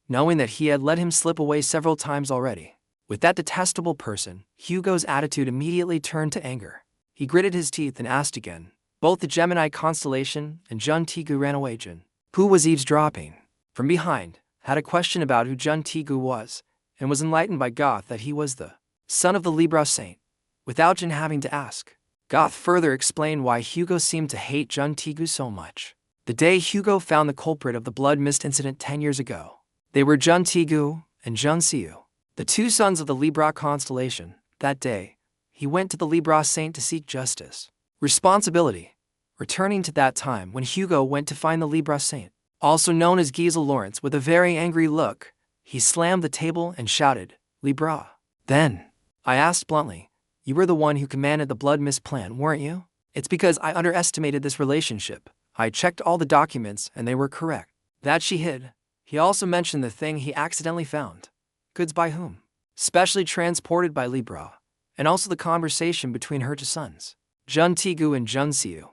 knowing that he had let him slip away several times already. With that detestable person, Hugo's attitude immediately turned to anger. He gritted his teeth and asked again. Both the Gemini constellation and Jun Tigu ran away. Jun, who was eavesdropping from behind, had a question about who Jun Tigu was, and was enlightened by Goth that he was the son of the Libra saint, without Jun having to ask. Goth further explained why Hugo seemed to hate Jun Tigu so much. The day Hugo found the culprit of the blood mist incident 10 years ago, they were Jun Tigu and Jun Siu, the two sons of the Libra constellation. That day, he went to the Libra saint to seek justice, responsibility, returning to that time when Hugo went to find the Libra saint, also known as Giesel Lawrence. With a very angry look, he slammed the table and shouted, "Libra." Then, I asked bluntly, "You were the one who commanded the blood mist plan, weren't you?" "It's because I underestimated this relationship. I checked all the documents and they were correct." That she hid. He also mentioned the thing he accidentally found. Goods by whom? Specially transported by Libra. And also the conversation between her two sons, Jun Tigu and Jun Siu.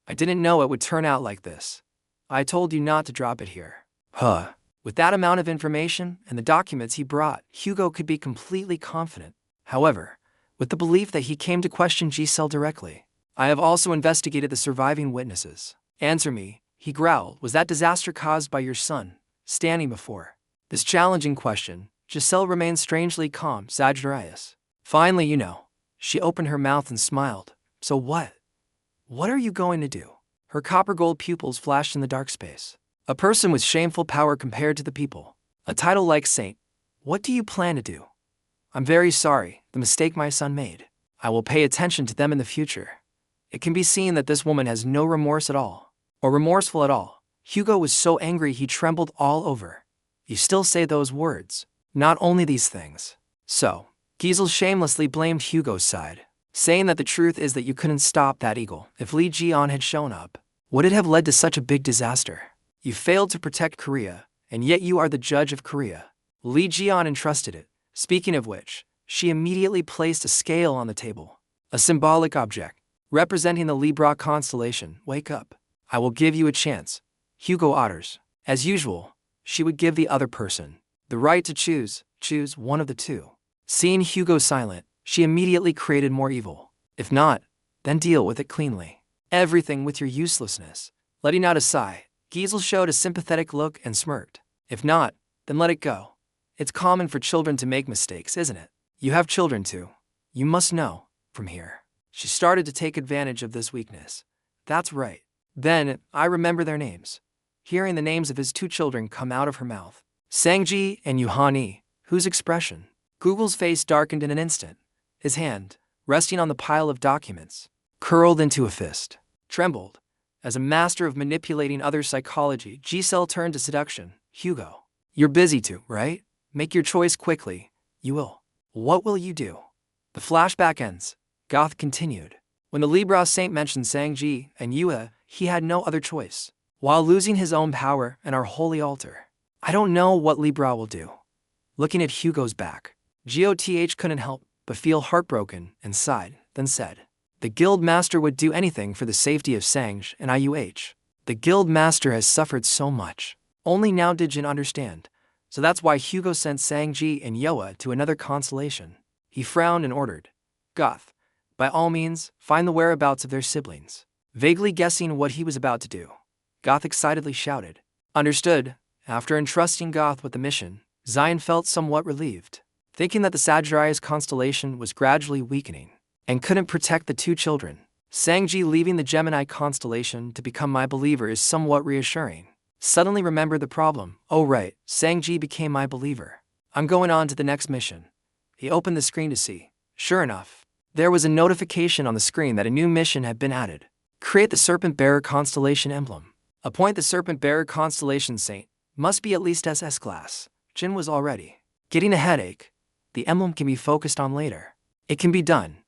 "I didn't know it would turn out like this. I told you not to drop it here." With that amount of information and the documents he brought, Hugo could be completely confident. However, with the belief that he came to question Giselle directly. "I have also investigated the surviving witnesses. Answer me," he growled. "Was that disaster caused by your son standing before?" This challenging question, Giselle remained strangely calm. "Sagittarius. Finally, you know." She opened her mouth and smiled. "So what? What are you going to do?" Her copper gold pupils flashed in the dark space. A person with shameful power compared to the people. A title like saint. What do you plan to do? I'm very sorry, the mistake my son made. I will pay attention to them in the future. It can be seen that this woman has no remorse at all, or remorseful at all. Hugo was so angry he trembled all over. You still say those words. Not only these things. So, Giesel shamelessly blamed Hugo's side, saying that the truth is that you couldn't stop that eagle. If Liion had shown up, would it have led to such a big disaster? You failed to protect Korea, and yet you are the judge of Korea. Liion entrusted it. Speaking of which, she immediately placed a scale on the table. A symbolic object, representing the Libra constellation. Wake up. I will give you a chance. Hugo otters. As usual, she would give the other person the right to choose one of the two. Seeing Hugo silent, she immediately created more evil. If not, then deal with it cleanly. Everything with your uselessness. Letting out a sigh, Giesel showed a sympathetic look and smirked. If not, then let it go. It's common for children to make mistakes, isn't it? You have children too. You must know, from here. She started to take advantage of this weakness. That's right. Then, I remember their names. Hearing the names of his two children come out of her mouth. Sanji and Yuhani, whose expression. Google's face darkened in an instant. His hand, resting on the pile of documents, curled into a fist. Trembled. As a master of manipulating others' psychology, Giselle turned to seduction. Hugo. You're busy too, right? Make your choice quickly. You will. What will you do? The flashback ends. Goth continued. When the Libra saint mentioned Sanji and Yue, he had no other choice. While losing his own power and our holy altar. I don't know what Libra will do. Looking at Hugo's back, Goth couldn't help but feel heartbroken and sighed, then said, the guild master would do anything for the safety of Sanj and IUH. The guild master has suffered so much. Only now did Jin understand. So that's why Hugo sent Sanji and Yue to another constellation. He frowned and ordered, Goth, by all means, find the whereabouts of their siblings. Vaguely guessing what he was about to do, Goth excitedly shouted, understood. After entrusting Goth with the mission, Zion felt somewhat relieved, thinking that the Sagittarius constellation was gradually weakening and couldn't protect the two children. Sanji leaving the Gemini constellation to become my believer is somewhat reassuring. Suddenly remembered the problem. Oh right, Sanji became my believer. I'm going on to the next mission. He opened the screen to see. Sure enough, there was a notification on the screen that a new mission had been added. Create the Serpent Bearer constellation emblem. Appoint the Serpent Bearer constellation saint. Must be at least SS class. Jin was already getting a headache. The emblem can be focused on later. It can be done.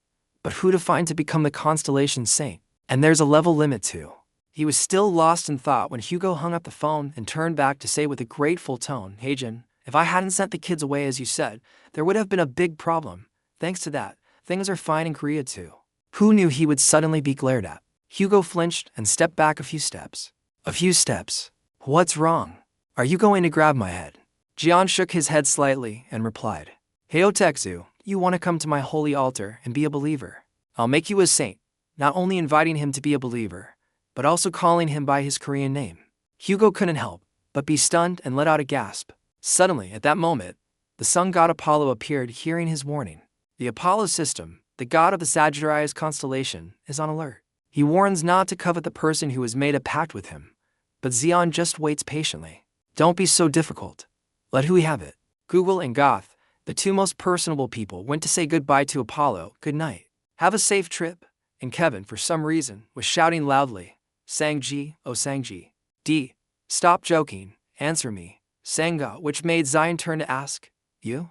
But who to find to become the constellation saint? And there's a level limit too. He was still lost in thought when Hugo hung up the phone and turned back to say with a grateful tone, hey Jin, if I hadn't sent the kids away as you said, there would have been a big problem. Thanks to that, things are fine in Korea too. Who knew he would suddenly be glared at? Hugo flinched and stepped back a few steps. A few steps. What's wrong? Are you going to grab my head? Jian shook his head slightly and replied, hey Otexu, you want to come to my holy altar and be a believer? I'll make you a saint, not only inviting him to be a believer, but also calling him by his Korean name. Hugo couldn't help but be stunned and let out a gasp. Suddenly, at that moment, the sun god Apollo appeared, hearing his warning. The Apollo system, the god of the Sagittarius constellation, is on alert. He warns not to covet the person who has made a pact with him. But Xion just waits patiently. Don't be so difficult. Let who have it. Google and Goth, the two most personable people, went to say goodbye to Apollo. Good night. Have a safe trip. And Kevin, for some reason, was shouting loudly, Sanji, oh Sanji. D. Stop joking. Answer me. Sanga, which made Zion turn to ask, you?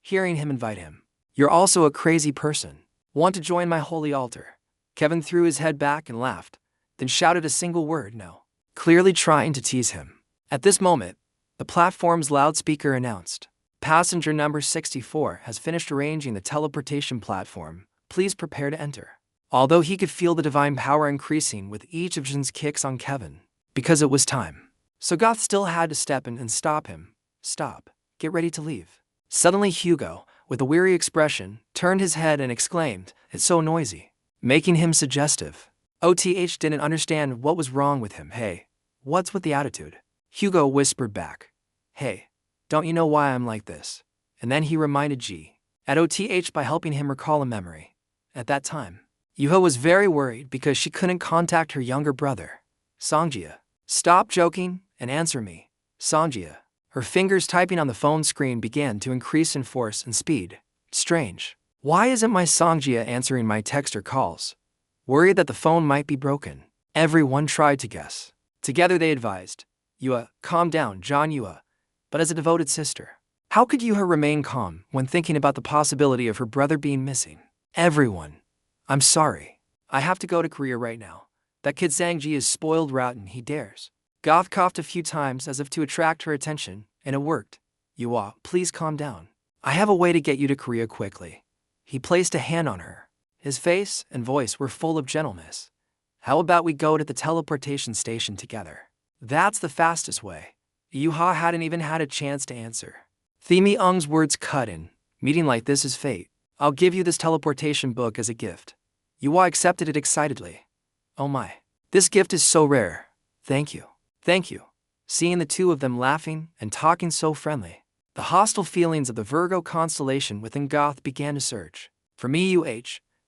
Hearing him invite him. You're also a crazy person. Want to join my holy altar? Kevin threw his head back and laughed, then shouted a single word, no. Clearly trying to tease him. At this moment, the platform's loudspeaker announced, passenger number 64 has finished arranging the teleportation platform. Please prepare to enter. Although he could feel the divine power increasing with each of Jin's kicks on Kevin, because it was time. So Goth still had to step in and stop him. Stop. Get ready to leave. Suddenly Hugo, with a weary expression, turned his head and exclaimed, it's so noisy, making him suggestive. OTH didn't understand what was wrong with him. Hey, what's with the attitude? Hugo whispered back, hey, don't you know why I'm like this? And then he reminded G at OTH by helping him recall a memory. At that time, Yuho was very worried because she couldn't contact her younger brother, Songjia. Stop joking and answer me. Sanji. Her fingers typing on the phone screen began to increase in force and speed. Strange. Why isn't my Sanji answering my text or calls? Worried that the phone might be broken. Everyone tried to guess. Together they advised, Yua, calm down, John Yua. But as a devoted sister, how could Yua remain calm when thinking about the possibility of her brother being missing? Everyone. I'm sorry. I have to go to Korea right now. That kid Sanji is spoiled rotten, he dares. Goth coughed a few times as if to attract her attention, and it worked. Yua, please calm down. I have a way to get you to Korea quickly. He placed a hand on her. His face and voice were full of gentleness. How about we go to the teleportation station together? That's the fastest way. Yuha hadn't even had a chance to answer. Thimi Ung's words cut in. Meeting like this is fate. I'll give you this teleportation book as a gift. Yuha accepted it excitedly. Oh my. This gift is so rare. Thank you. Thank you. Seeing the two of them laughing and talking so friendly, the hostile feelings of the Virgo constellation within Goth began to surge. For me,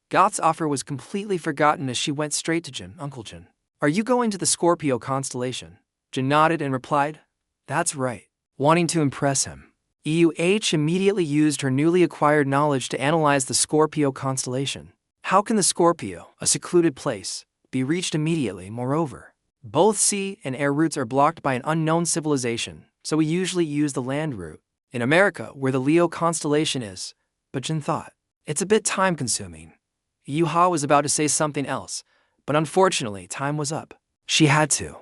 Goth's offer was completely forgotten as she went straight to Jin. Uncle Jin, are you going to the Scorpio constellation? Jin nodded and replied, that's right. Wanting to impress him, immediately used her newly acquired knowledge to analyze the Scorpio constellation. How can the Scorpio, a secluded place, be reached immediately? Moreover, both sea and air routes are blocked by an unknown civilization, so we usually use the land route. In America, where the Leo constellation is, but Jin thought, it's a bit time-consuming. Yuha was about to say something else, but unfortunately time was up. She had to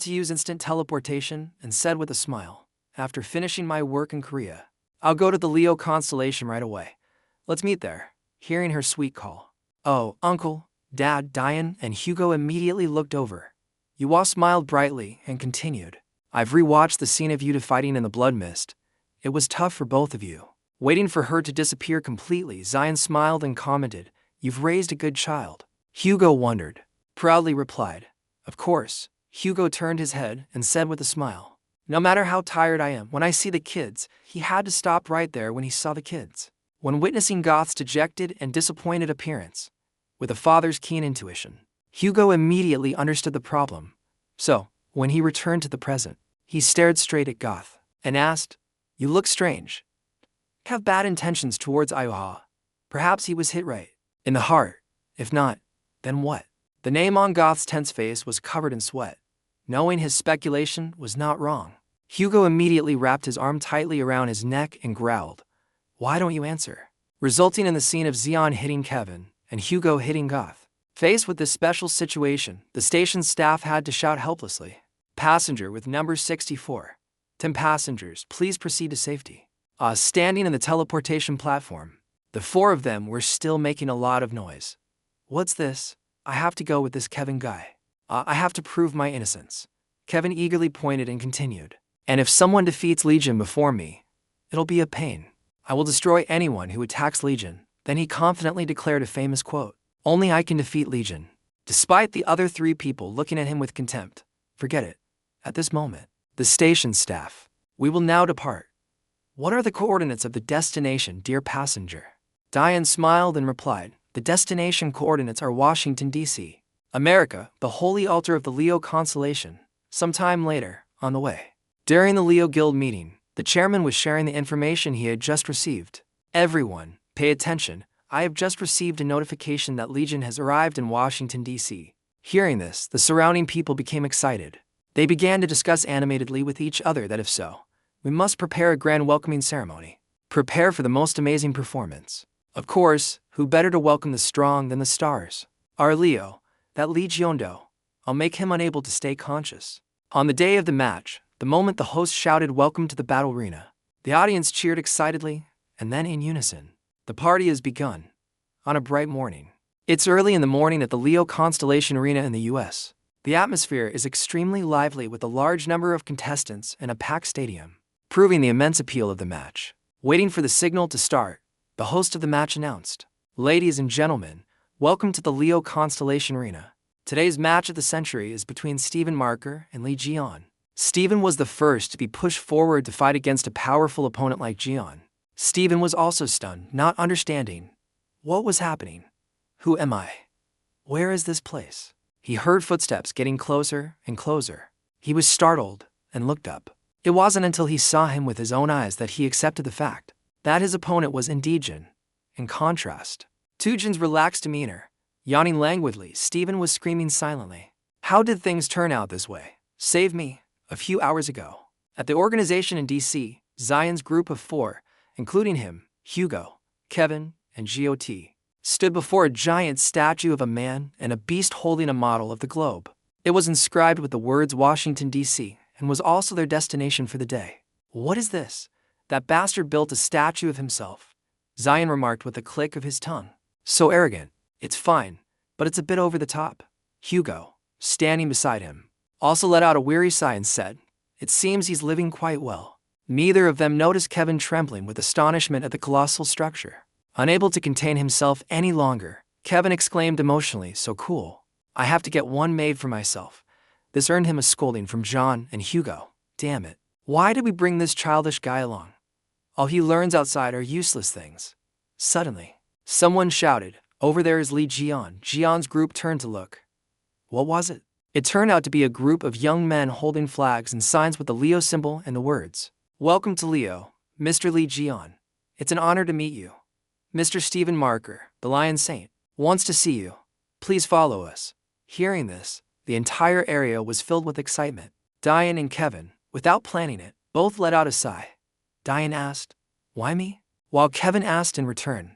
use instant teleportation and said with a smile, after finishing my work in Korea, I'll go to the Leo constellation right away. Let's meet there. Hearing her sweet call. Oh, Uncle, Dad, Diane, and Hugo immediately looked over. Yuha smiled brightly and continued, I've rewatched the scene of you two fighting in the blood mist. It was tough for both of you. Waiting for her to disappear completely, Zion smiled and commented, you've raised a good child. Hugo wondered. Proudly replied, of course. Hugo turned his head and said with a smile, no matter how tired I am, when I see the kids, he had to stop right there when he saw the kids. When witnessing Goth's dejected and disappointed appearance, with a father's keen intuition, Hugo immediately understood the problem. So, when he returned to the present, he stared straight at Goth and asked, you look strange. Have bad intentions towards Ayuha. Perhaps he was hit right in the heart. If not, then what? The name on Goth's tense face was covered in sweat. Knowing his speculation was not wrong, Hugo immediately wrapped his arm tightly around his neck and growled, why don't you answer? Resulting in the scene of Zion hitting Kevin and Hugo hitting Goth. Faced with this special situation, the station's staff had to shout helplessly, passenger with number 64. 10 passengers, please proceed to safety. Standing in the teleportation platform, the four of them were still making a lot of noise. What's this? I have to go with this Kevin guy. I have to prove my innocence. Kevin eagerly pointed and continued. And if someone defeats Liion before me, it'll be a pain. I will destroy anyone who attacks Liion. Then he confidently declared a famous quote. Only I can defeat Liion. Despite the other three people looking at him with contempt. Forget it. At this moment, the station staff. We will now depart. What are the coordinates of the destination, dear passenger? Diane smiled and replied, the destination coordinates are Washington, D.C., America, the holy altar of the Leo constellation. Sometime later, on the way. During the Leo Guild meeting, the chairman was sharing the information he had just received. Everyone, pay attention. I have just received a notification that Liion has arrived in Washington, D.C. Hearing this, the surrounding people became excited. They began to discuss animatedly with each other that if so, we must prepare a grand welcoming ceremony. Prepare for the most amazing performance. Of course, who better to welcome the strong than the stars? Our Leo, that Liion. I'll make him unable to stay conscious. On the day of the match, the moment the host shouted welcome to the battle arena, the audience cheered excitedly, and then in unison. The party has begun. On a bright morning. It's early in the morning at the Leo Constellation Arena in the U.S. The atmosphere is extremely lively with a large number of contestants and a packed stadium, proving the immense appeal of the match. Waiting for the signal to start, the host of the match announced, ladies and gentlemen, welcome to the Leo Constellation Arena. Today's match of the century is between Stephen Marker and Liion. Stephen was the first to be pushed forward to fight against a powerful opponent like Liion. Stephen was also stunned, not understanding what was happening. Who am I? Where is this place? He heard footsteps getting closer and closer. He was startled and looked up. It wasn't until he saw him with his own eyes that he accepted the fact that his opponent was indeed Jin. In contrast to Jin's relaxed demeanor, yawning languidly, Stephen was screaming silently. How did things turn out this way? Save me. A few hours ago, at the organization in DC, Zion's group of 4, including him, Hugo, Kevin, and GOT, stood before a giant statue of a man and a beast holding a model of the globe. It was inscribed with the words Washington, D.C., and was also their destination for the day. What is this? That bastard built a statue of himself, Zion remarked with a click of his tongue. So arrogant. It's fine, but it's a bit over the top. Hugo, standing beside him, also let out a weary sigh and said, it seems he's living quite well. Neither of them noticed Kevin trembling with astonishment at the colossal structure. Unable to contain himself any longer, Kevin exclaimed emotionally, so cool. I have to get one made for myself. This earned him a scolding from John and Hugo. Damn it. Why did we bring this childish guy along? All he learns outside are useless things. Suddenly, someone shouted, over there is Liion. Jion's group turned to look. What was it? It turned out to be a group of young men holding flags and signs with the Leo symbol and the words, Welcome to Leo, Mr. Liion. It's an honor to meet you. Mr. Stephen Marker, the Lion Saint, wants to see you. Please follow us. Hearing this, the entire area was filled with excitement. Diane and Kevin, without planning it, both let out a sigh. Diane asked, why me? While Kevin asked in return,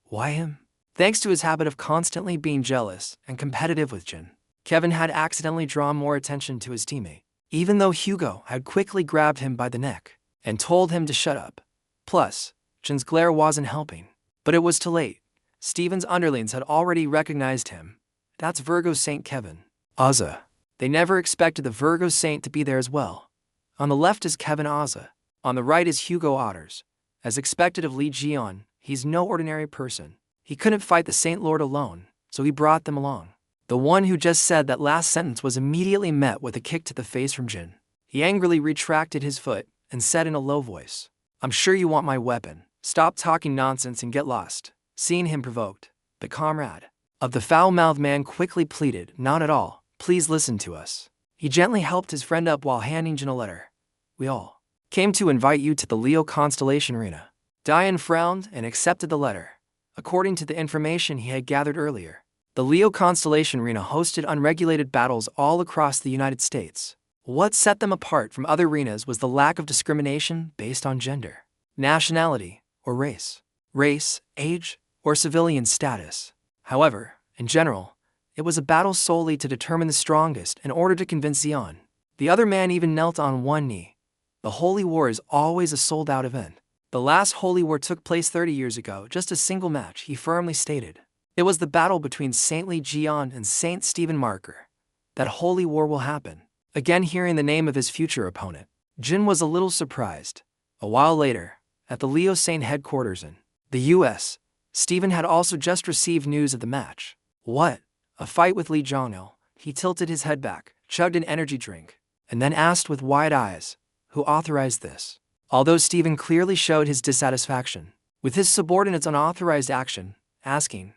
why him? Thanks to his habit of constantly being jealous and competitive with Jin, Kevin had accidentally drawn more attention to his teammate, even though Hugo had quickly grabbed him by the neck and told him to shut up. Plus, Jin's glare wasn't helping. But it was too late. Stephen's underlings had already recognized him. That's Virgo Saint Kevin. Azza. They never expected the Virgo Saint to be there as well. On the left is Kevin Azza. On the right is Hugo Otters. As expected of Liion, he's no ordinary person. He couldn't fight the Saint Lord alone, so he brought them along. The one who just said that last sentence was immediately met with a kick to the face from Jin. He angrily retracted his foot and said in a low voice, I'm sure you want my weapon. Stop talking nonsense and get lost. Seeing him provoked, the comrade of the foul-mouthed man quickly pleaded, not at all, please listen to us. He gently helped his friend up while handing Jin a letter. We all came to invite you to the Leo constellation arena. Diane frowned and accepted the letter. According to the information he had gathered earlier, the Leo constellation arena hosted unregulated battles all across the United States. What set them apart from other arenas was the lack of discrimination based on gender, nationality, or race, age, or civilian status. However, in general, it was a battle solely to determine the strongest in order to convince Liion. The other man even knelt on one knee. The Holy War is always a sold-out event. The last Holy War took place 30 years ago, just a single match, he firmly stated. It was the battle between Saint Liion and Saint Stephen Marker. That Holy War will happen. Again hearing the name of his future opponent, Jin was a little surprised. A while later, at the Leo Saint headquarters in the U.S., Stephen had also just received news of the match. What? A fight with Li Zhongno? He tilted his head back, chugged an energy drink, and then asked with wide eyes, who authorized this? Although Stephen clearly showed his dissatisfaction with his subordinate's unauthorized action, asking,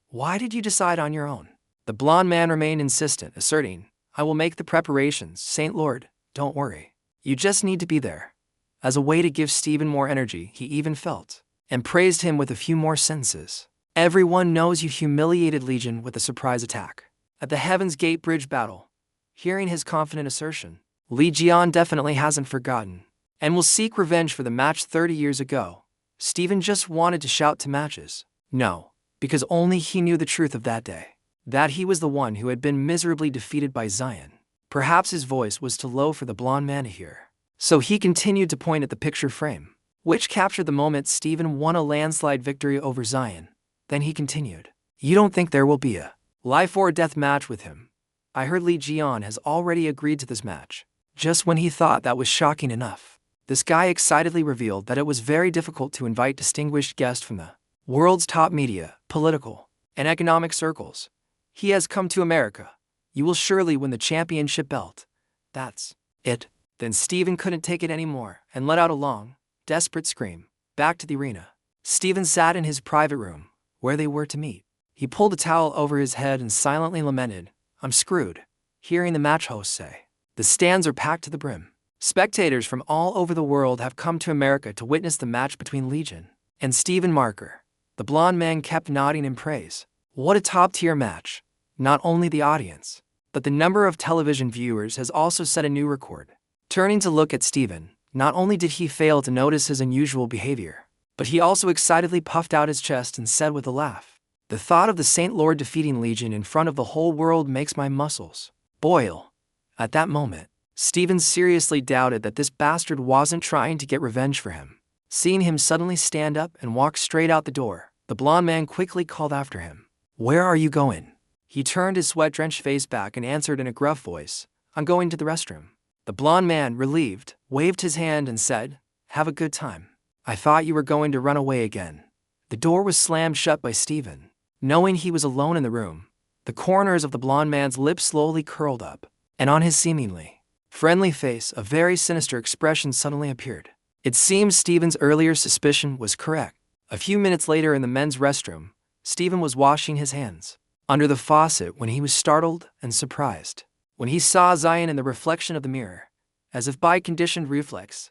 why did you decide on your own? The blond man remained insistent, asserting, I will make the preparations, Saint Lord, don't worry. You just need to be there. As a way to give Stephen more energy, he even felt, and praised him with a few more sentences. Everyone knows you humiliated Legion with a surprise attack at the Heaven's Gate Bridge battle. Hearing his confident assertion, Liion definitely hasn't forgotten, and will seek revenge for the match 30 years ago. Stephen just wanted to shout to matches. No, because only he knew the truth of that day. That he was the one who had been miserably defeated by Zion. Perhaps his voice was too low for the blond man to hear. So he continued to point at the picture frame, which captured the moment Stephen won a landslide victory over Zion. Then he continued, you don't think there will be a life or death match with him? I heard Liion has already agreed to this match. Just when he thought that was shocking enough, this guy excitedly revealed that it was very difficult to invite distinguished guests from the world's top media, political, and economic circles. He has come to America. You will surely win the championship belt. That's it. Then Stephen couldn't take it anymore and let out a long, desperate scream. Back to the arena. Stephen sat in his private room, where they were to meet. He pulled a towel over his head and silently lamented, I'm screwed. Hearing the match host say, the stands are packed to the brim. Spectators from all over the world have come to America to witness the match between Liion and Stephen Marker. The blonde man kept nodding in praise. What a top-tier match. Not only the audience, but the number of television viewers has also set a new record. Turning to look at Stephen, not only did he fail to notice his unusual behavior, but he also excitedly puffed out his chest and said with a laugh, "The thought of the Saint Lord defeating Liion in front of the whole world makes my muscles boil." At that moment, Stephen seriously doubted that this bastard wasn't trying to get revenge for him. Seeing him suddenly stand up and walk straight out the door, the blonde man quickly called after him, "Where are you going?" He turned his sweat-drenched face back and answered in a gruff voice, "I'm going to the restroom." The blonde man, relieved, waved his hand and said, "Have a good time. I thought you were going to run away again." The door was slammed shut by Stephen. Knowing he was alone in the room, the corners of the blonde man's lips slowly curled up, and on his seemingly friendly face, a very sinister expression suddenly appeared. It seems Stephen's earlier suspicion was correct. A few minutes later in the men's restroom, Stephen was washing his hands under the faucet when he was startled and surprised. When he saw Zion in the reflection of the mirror, as if by conditioned reflex,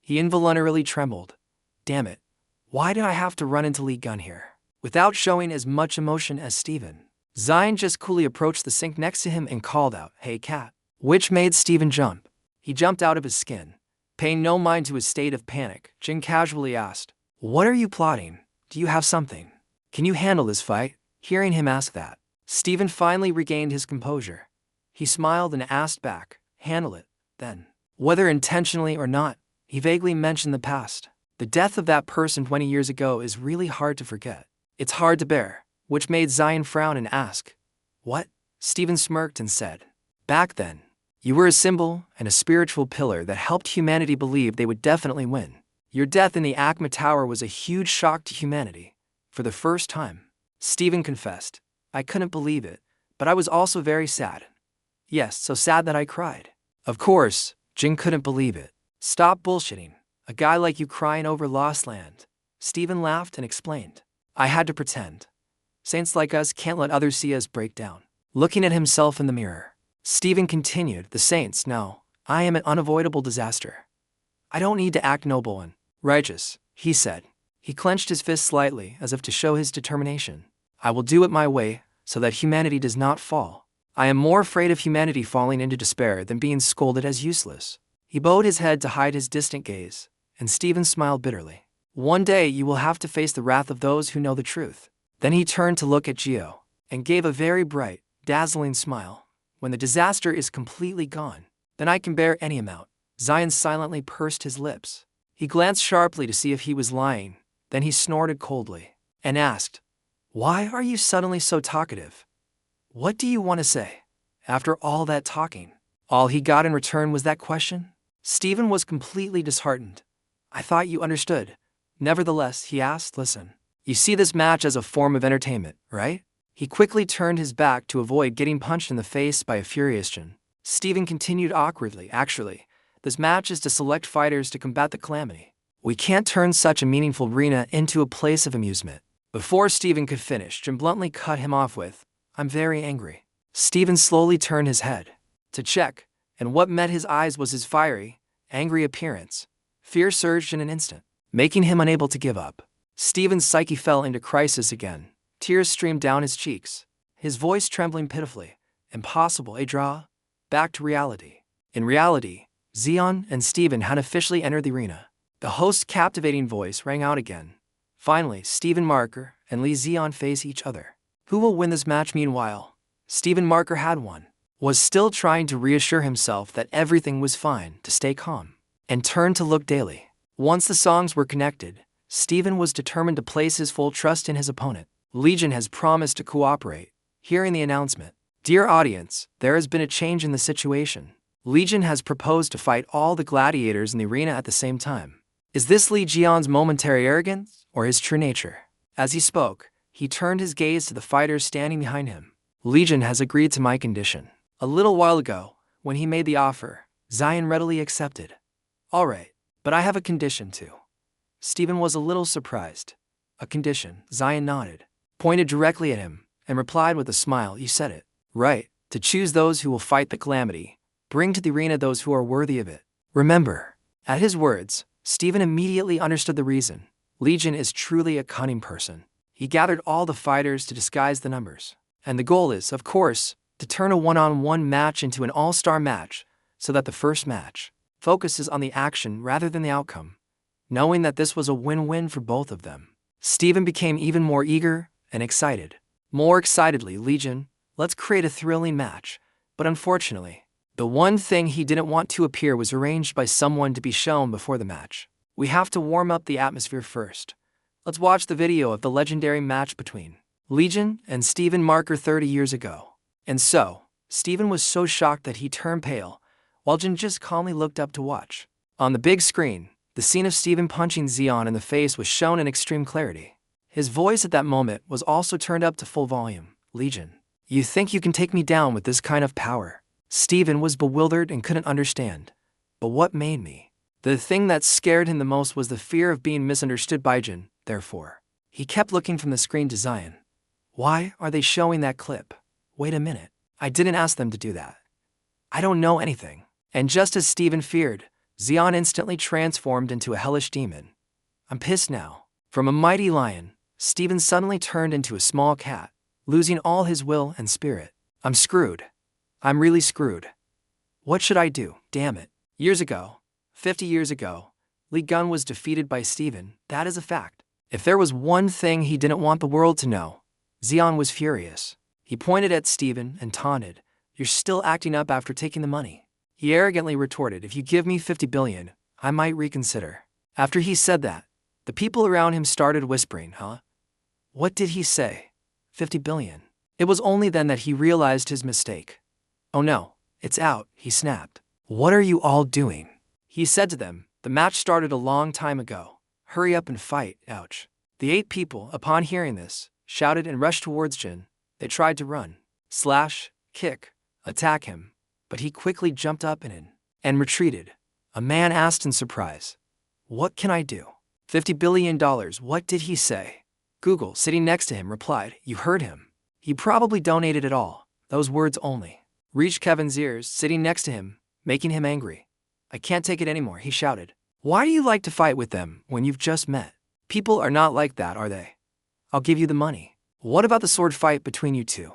he involuntarily trembled. Damn it, why did I have to run into Liion here? Without showing as much emotion as Stephen, Zion just coolly approached the sink next to him and called out, "Hey cat," which made Stephen jump. He jumped out of his skin. Paying no mind to his state of panic, Jin casually asked, "What are you plotting? Do you have something? Can you handle this fight?" Hearing him ask that, Stephen finally regained his composure. He smiled and asked back, "Handle it, then." Whether intentionally or not, he vaguely mentioned the past. The death of that person 20 years ago is really hard to forget. It's hard to bear, which made Zion frown and ask, "What?" Stephen smirked and said, "Back then, you were a symbol and a spiritual pillar that helped humanity believe they would definitely win. Your death in the Acma Tower was a huge shock to humanity. For the first time," Stephen confessed, "I couldn't believe it, but I was also very sad. Yes, so sad that I cried." Of course, Jin couldn't believe it. "Stop bullshitting. A guy like you crying over lost land." Stephen laughed and explained, "I had to pretend. Saints like us can't let others see us break down." Looking at himself in the mirror, Stephen continued, "The saints know I am an unavoidable disaster. I don't need to act noble and righteous," he said. He clenched his fist slightly as if to show his determination. "I will do it my way so that humanity does not fall. I am more afraid of humanity falling into despair than being scolded as useless." He bowed his head to hide his distant gaze, and Stephen smiled bitterly. "One day you will have to face the wrath of those who know the truth." Then he turned to look at Geo and gave a very bright, dazzling smile. "When the disaster is completely gone, then I can bear any amount." Zion silently pursed his lips. He glanced sharply to see if he was lying, then he snorted coldly and asked, "Why are you suddenly so talkative? What do you want to say? After all that talking?" All he got in return was that question? Stephen was completely disheartened. "I thought you understood." Nevertheless, he asked, "Listen, you see this match as a form of entertainment, right?" He quickly turned his back to avoid getting punched in the face by a furious Jin. Stephen continued awkwardly, "Actually, this match is to select fighters to combat the calamity. We can't turn such a meaningful arena into a place of amusement." Before Stephen could finish, Jin bluntly cut him off with, "I'm very angry." Stephen slowly turned his head to check, and what met his eyes was his fiery, angry appearance. Fear surged in an instant, making him unable to give up. Stephen's psyche fell into crisis again. Tears streamed down his cheeks, his voice trembling pitifully. "Impossible, a draw? Back to reality." In reality, Zion and Stephen had officially entered the arena. The host's captivating voice rang out again. Finally, Stephen Marker and Zion face each other. Who will win this match? Meanwhile, Stephen Marker had won, was still trying to reassure himself that everything was fine to stay calm, and turned to look daily. Once the songs were connected, Stephen was determined to place his full trust in his opponent. Liion has promised to cooperate. Hearing the announcement, "Dear audience, there has been a change in the situation. Liion has proposed to fight all the gladiators in the arena at the same time. Is this Legion's momentary arrogance or his true nature?" As he spoke, he turned his gaze to the fighters standing behind him. "Liion has agreed to my condition. A little while ago, when he made the offer, Zion readily accepted." "All right, but I have a condition too." Stephen was a little surprised. "A condition?" Zion nodded, pointed directly at him, and replied with a smile, "You said it right, to choose those who will fight the calamity, Bring to the arena those who are worthy of it. Remember." At his words, Stephen immediately understood the reason. Liion is truly a cunning person. He gathered all the fighters to disguise the numbers. And the goal is, of course, to turn a one-on-one match into an all-star match, so that the first match focuses on the action rather than the outcome. Knowing that this was a win-win for both of them, Stephen became even more eager and excited. More excitedly, "Liion, let's create a thrilling match." But unfortunately, the one thing he didn't want to appear was arranged by someone to be shown before the match. "We have to warm up the atmosphere first. Let's watch the video of the legendary match between Liion and Stephen Marker 30 years ago." And so, Stephen was so shocked that he turned pale, while Jin just calmly looked up to watch. On the big screen, the scene of Stephen punching Liion in the face was shown in extreme clarity. His voice at that moment was also turned up to full volume. "Liion, you think you can take me down with this kind of power?" Stephen was bewildered and couldn't understand. But what made me? The thing that scared him the most was the fear of being misunderstood by Jin. Therefore, he kept looking from the screen to Liion. "Why are they showing that clip? Wait a minute. I didn't ask them to do that. I don't know anything." And just as Stephen feared, Liion instantly transformed into a hellish demon. "I'm pissed now." From a mighty lion, Stephen suddenly turned into a small cat, losing all his will and spirit. "I'm screwed. I'm really screwed. What should I do? Damn it." Years ago, 50 years ago, Liion was defeated by Stephen. That is a fact. If there was one thing he didn't want the world to know, Liion was furious. He pointed at Stephen and taunted, "You're still acting up after taking the money." He arrogantly retorted, "If you give me 50 billion, I might reconsider." After he said that, the people around him started whispering, "Huh? What did he say? 50 billion? It was only then that he realized his mistake. "Oh no, it's out," he snapped. "What are you all doing?" He said to them, "The match started a long time ago. Hurry up and fight, ouch." The 8 people, upon hearing this, shouted and rushed towards Jin. They tried to run, slash, kick, attack him, but he quickly jumped up and retreated. A man asked in surprise, "What can I do?" $50 billion, what did he say? Google, sitting next to him, replied, "You heard him. He probably donated it all. Those words only reached Kevin's ears, sitting next to him, making him angry. "I can't take it anymore," he shouted. "Why do you like to fight with them when you've just met? People are not like that, are they? I'll give you the money. What about the sword fight between you two?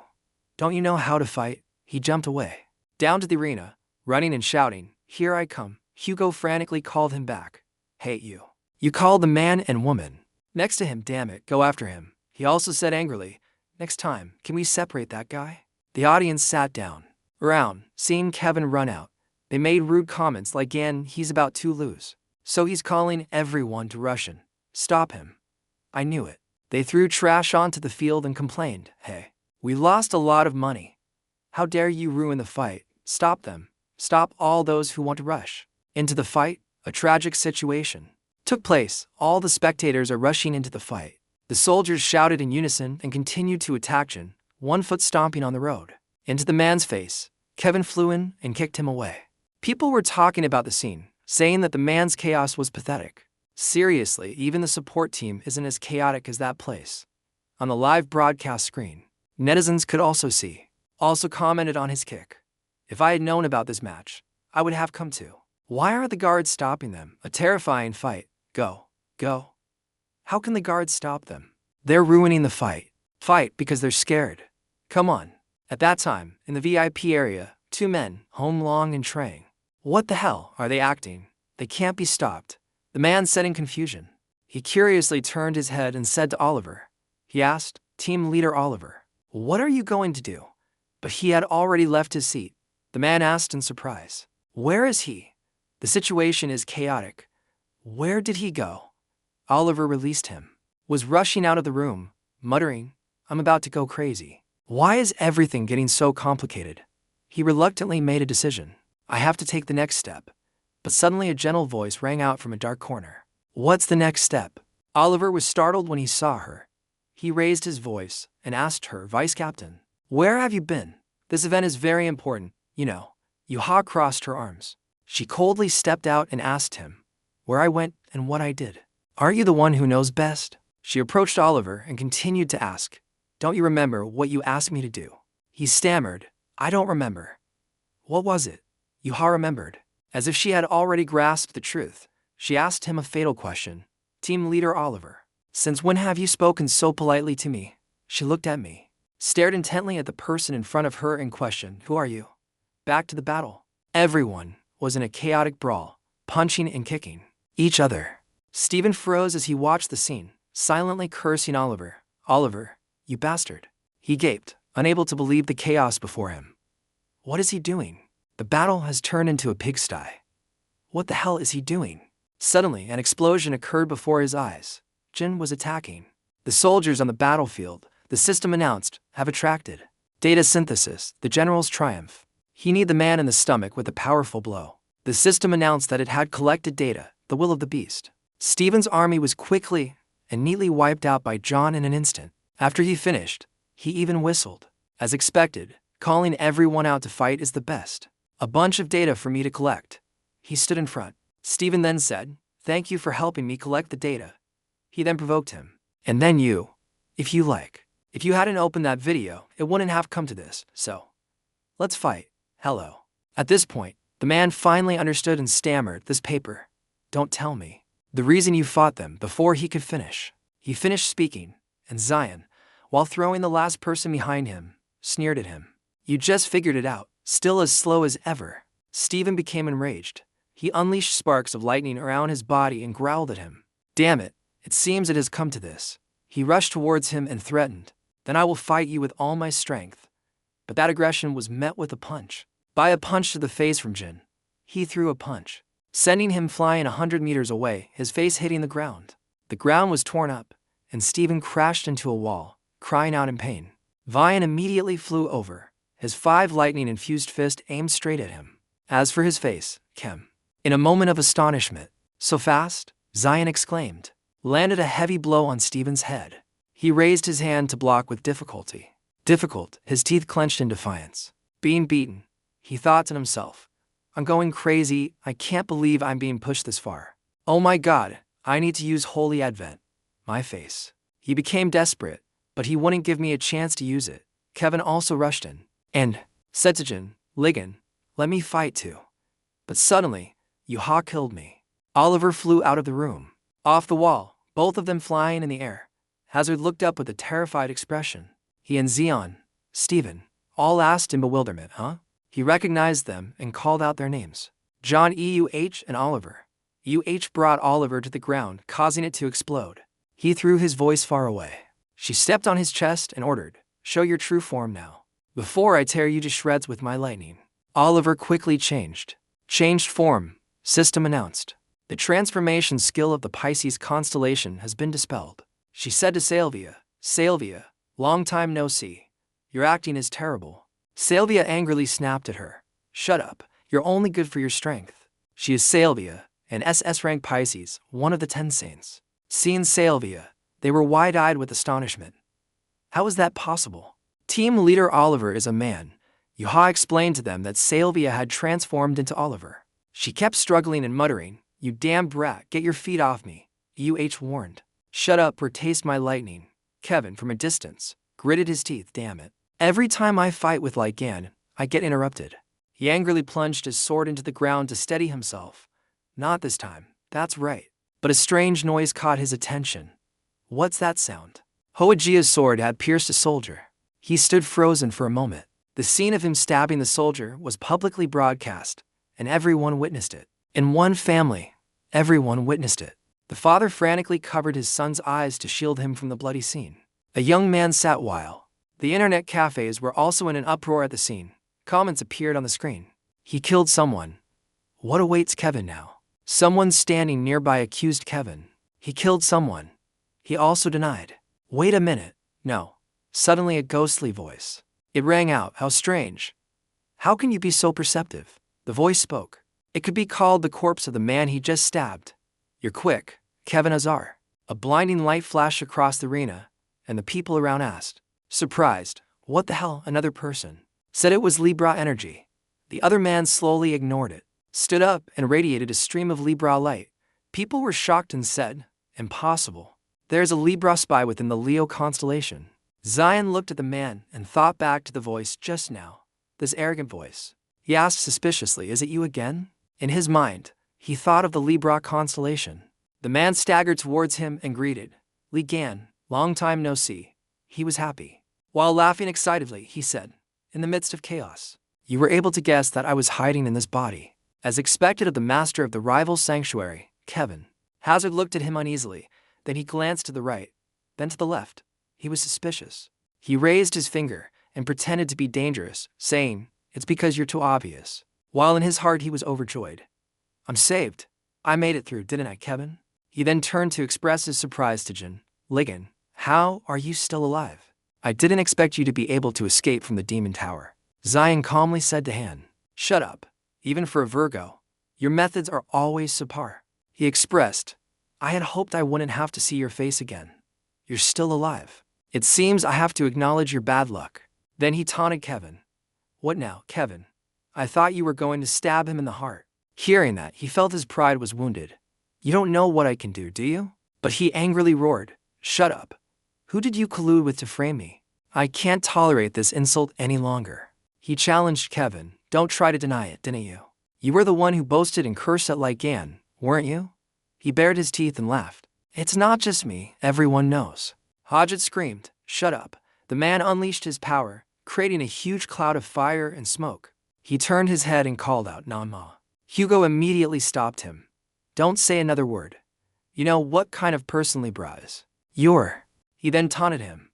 Don't you know how to fight?" He jumped away, down to the arena, running and shouting, "Here I come." Hugo frantically called him back. "Hate you. You called the man and woman next to him, damn it, go after him." He also said angrily, "Next time, can we separate that guy?" The audience sat down around, seeing Kevin run out. They made rude comments like, he's about to lose, so he's calling everyone to rush and stop him." I knew it. They threw trash onto the field and complained, "Hey, we lost a lot of money. How dare you ruin the fight? Stop them. Stop all those who want to rush into the fight." A tragic situation took place. All the spectators are rushing into the fight. The soldiers shouted in unison and continued to attack Jin, one foot stomping on the road. Into the man's face, Kevin flew in and kicked him away. People were talking about the scene, saying that the man's chaos was pathetic. Seriously, even the support team isn't as chaotic as that place. On the live broadcast screen, netizens could also commented on his kick. "If I had known about this match, I would have come too. Why are the guards stopping them? A terrifying fight. Go. How can the guards stop them? They're ruining the fight. Fight because they're scared. Come on." At that time, in the VIP area, 2 men, Home Long and Trang. "What the hell are they acting? They can't be stopped." The man said in confusion. He curiously turned his head and said to Oliver. He asked, "Team leader Oliver, what are you going to do?" But he had already left his seat. The man asked in surprise, "Where is he? The situation is chaotic. Where did he go?" Oliver released him, was rushing out of the room, muttering, "I'm about to go crazy. Why is everything getting so complicated?" He reluctantly made a decision. "I have to take the next step." But suddenly a gentle voice rang out from a dark corner. "What's the next step?" Oliver was startled when he saw her. He raised his voice and asked her, "Vice Captain, where have you been? This event is very important, you know." Yuha crossed her arms. She coldly stepped out and asked him, "Where I went and what I did. Aren't you the one who knows best?" She approached Oliver and continued to ask, "Don't you remember what you asked me to do?" He stammered, "I don't remember. What was it?" Yuha remembered. As if she had already grasped the truth, she asked him a fatal question. Team leader Oliver, since when have you spoken so politely to me? She looked at me, stared intently at the person in front of her and questioned, who are you? Back to the battle. Everyone was in a chaotic brawl, punching and kicking each other. Stephen froze as he watched the scene, silently cursing Oliver. Oliver, you bastard. He gaped, unable to believe the chaos before him. What is he doing? The battle has turned into a pigsty. What the hell is he doing? Suddenly, an explosion occurred before his eyes. Jin was attacking. The soldiers on the battlefield, the system announced, have attracted. Data synthesis, the general's triumph. He kneed the man in the stomach with a powerful blow. The system announced that it had collected data, the will of the beast. Stephen's army was quickly and neatly wiped out by John in an instant. After he finished, he even whistled. As expected, calling everyone out to fight is the best. A bunch of data for me to collect. He stood in front. Stephen then said, thank you for helping me collect the data. He then provoked him. And then you, if you like. If you hadn't opened that video, it wouldn't have come to this, so. Let's fight. Hello. At this point, the man finally understood and stammered, this paper. Don't tell me. The reason you fought them before he could finish. He finished speaking, and Zion, while throwing the last person behind him, sneered at him. You just figured it out, still as slow as ever. Stephen became enraged. He unleashed sparks of lightning around his body and growled at him. Damn it, it seems it has come to this. He rushed towards him and threatened, then I will fight you with all my strength. But that aggression was met with a punch. By a punch to the face from Jin. He threw a punch, sending him flying 100 meters away, his face hitting the ground. The ground was torn up, and Stephen crashed into a wall, crying out in pain. Vian immediately flew over, his 5 lightning-infused fist aimed straight at him. As for his face, Kem, in a moment of astonishment, so fast, Zion exclaimed, landed a heavy blow on Stephen's head. He raised his hand to block with difficulty. His teeth clenched in defiance. Being beaten, he thought to himself, I'm going crazy, I can't believe I'm being pushed this far. Oh my god, I need to use Holy Advent. My face. He became desperate, but he wouldn't give me a chance to use it. Kevin also rushed in, and said to Jin, Liion, let me fight too. But suddenly, Yuha killed me. Oliver flew out of the room. Off the wall, both of them flying in the air. Hazard looked up with a terrified expression. He and Zion, Stephen, all asked in bewilderment, huh? He recognized them and called out their names. John EUH and Oliver. UH brought Oliver to the ground, causing it to explode. He threw his voice far away. She stepped on his chest and ordered, show your true form now, before I tear you to shreds with my lightning. Oliver quickly changed form, system announced. The transformation skill of the Pisces constellation has been dispelled. She said to Salvia, long time no see. Your acting is terrible. Salvia angrily snapped at her. Shut up, you're only good for your strength. She is Salvia, an SS rank Pisces, one of the 10 saints. Seeing Salvia, they were wide-eyed with astonishment. How is that possible? Team leader Oliver is a man. Yuha explained to them that Salvia had transformed into Oliver. She kept struggling and muttering, you damn brat, get your feet off me. UH warned. Shut up or taste my lightning. Kevin, from a distance, gritted his teeth, damn it. Every time I fight with Liion, I get interrupted. He angrily plunged his sword into the ground to steady himself. Not this time, that's right. But a strange noise caught his attention. What's that sound? Hoajia's sword had pierced a soldier. He stood frozen for a moment. The scene of him stabbing the soldier was publicly broadcast, and everyone witnessed it. In one family, everyone witnessed it. The father frantically covered his son's eyes to shield him from the bloody scene. A young man sat while the internet cafes were also in an uproar at the scene. Comments appeared on the screen. He killed someone. What awaits Kevin now? Someone standing nearby accused Kevin. He killed someone. He also denied. Wait a minute. No. Suddenly a ghostly voice. It rang out. How strange. How can you be so perceptive? The voice spoke. It could be called the corpse of the man he just stabbed. You're quick, Kevin Azar. A blinding light flashed across the arena, and the people around asked. Surprised, what the hell, another person? Said it was Libra energy. The other man slowly ignored it, stood up and radiated a stream of Libra light. People were shocked and said, impossible. There's a Libra spy within the Leo constellation. Zion looked at the man and thought back to the voice just now. This arrogant voice. He asked suspiciously, is it you again? In his mind, he thought of the Libra constellation. The man staggered towards him and greeted, Liion, long time no see. He was happy. While laughing excitedly, he said, in the midst of chaos, you were able to guess that I was hiding in this body. As expected of the master of the rival sanctuary, Kevin. Hazard looked at him uneasily, then he glanced to the right, then to the left. He was suspicious. He raised his finger and pretended to be dangerous, saying, it's because you're too obvious. While in his heart he was overjoyed. I'm saved. I made it through, didn't I, Kevin? He then turned to express his surprise to Jin. Liion, how are you still alive? I didn't expect you to be able to escape from the demon tower. Zion calmly said to Han. Shut up. Even for a Virgo, your methods are always subpar. He expressed, I had hoped I wouldn't have to see your face again. You're still alive. It seems I have to acknowledge your bad luck. Then he taunted Kevin. What now, Kevin? I thought you were going to stab him in the heart. Hearing that, he felt his pride was wounded. You don't know what I can do, do you? But he angrily roared, shut up. Who did you collude with to frame me? I can't tolerate this insult any longer. He challenged Kevin, don't try to deny it, didn't you? You were the one who boasted and cursed at Liion, weren't you? He bared his teeth and laughed. It's not just me, everyone knows. Hodget screamed, shut up. The man unleashed his power, creating a huge cloud of fire and smoke. He turned his head and called out, Manhwa. Hugo immediately stopped him. Don't say another word. You know what kind of person Libra is. You're. He then taunted him.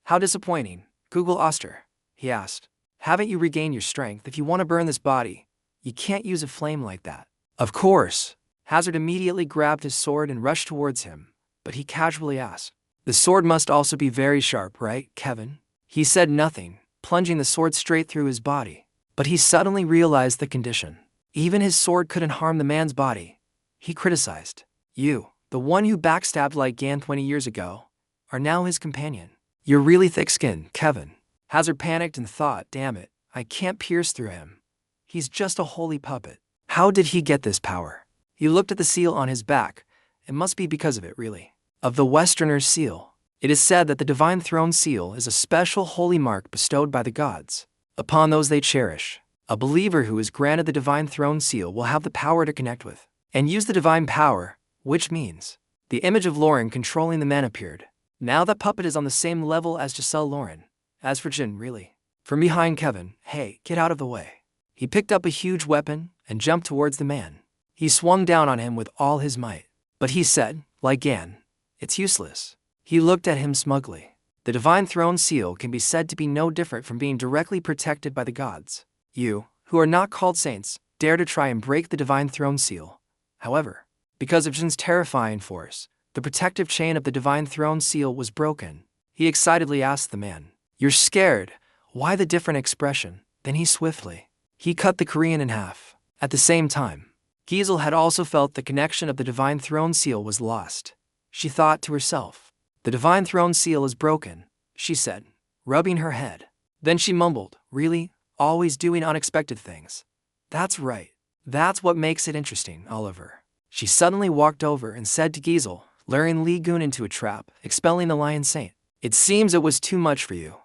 How disappointing, Google Oster, he asked. Haven't you regained your strength? If you want to burn this body, you can't use a flame like that. Of course. Hazard immediately grabbed his sword and rushed towards him, but he casually asked, the sword must also be very sharp, right, Kevin? He said nothing, plunging the sword straight through his body. But he suddenly realized the condition. Even his sword couldn't harm the man's body. He criticized. You, the one who backstabbed Liion 20 years ago, are now his companion. You're really thick-skinned, Kevin. Hazard panicked and thought, damn it, I can't pierce through him. He's just a holy puppet. How did he get this power? He looked at the seal on his back. It must be because of it, really. Of the Westerner's seal. It is said that the Divine Throne Seal is a special holy mark bestowed by the gods upon those they cherish. A believer who is granted the Divine Throne Seal will have the power to connect with and use the divine power, which means the image of Lauren controlling the man appeared. Now that puppet is on the same level as Giselle Lauren. As for Jin, really. From behind Kevin, hey, get out of the way. He picked up a huge weapon and jumped towards the man. He swung down on him with all his might. But he said, Liion, it's useless. He looked at him smugly. The Divine Throne Seal can be said to be no different from being directly protected by the gods. You, who are not called saints, dare to try and break the Divine Throne Seal. However, because of Jin's terrifying force, the protective chain of the Divine Throne Seal was broken. He excitedly asked the man, you're scared. Why the different expression? Then he cut the Korean in half. At the same time, Giselle had also felt the connection of the Divine Throne Seal was lost. She thought to herself, the Divine Throne Seal is broken, she said, rubbing her head. Then she mumbled, really? Always doing unexpected things. That's right. That's what makes it interesting, Oliver. She suddenly walked over and said to Giselle, luring Liion into a trap, expelling the Lion Saint. It seems it was too much for you.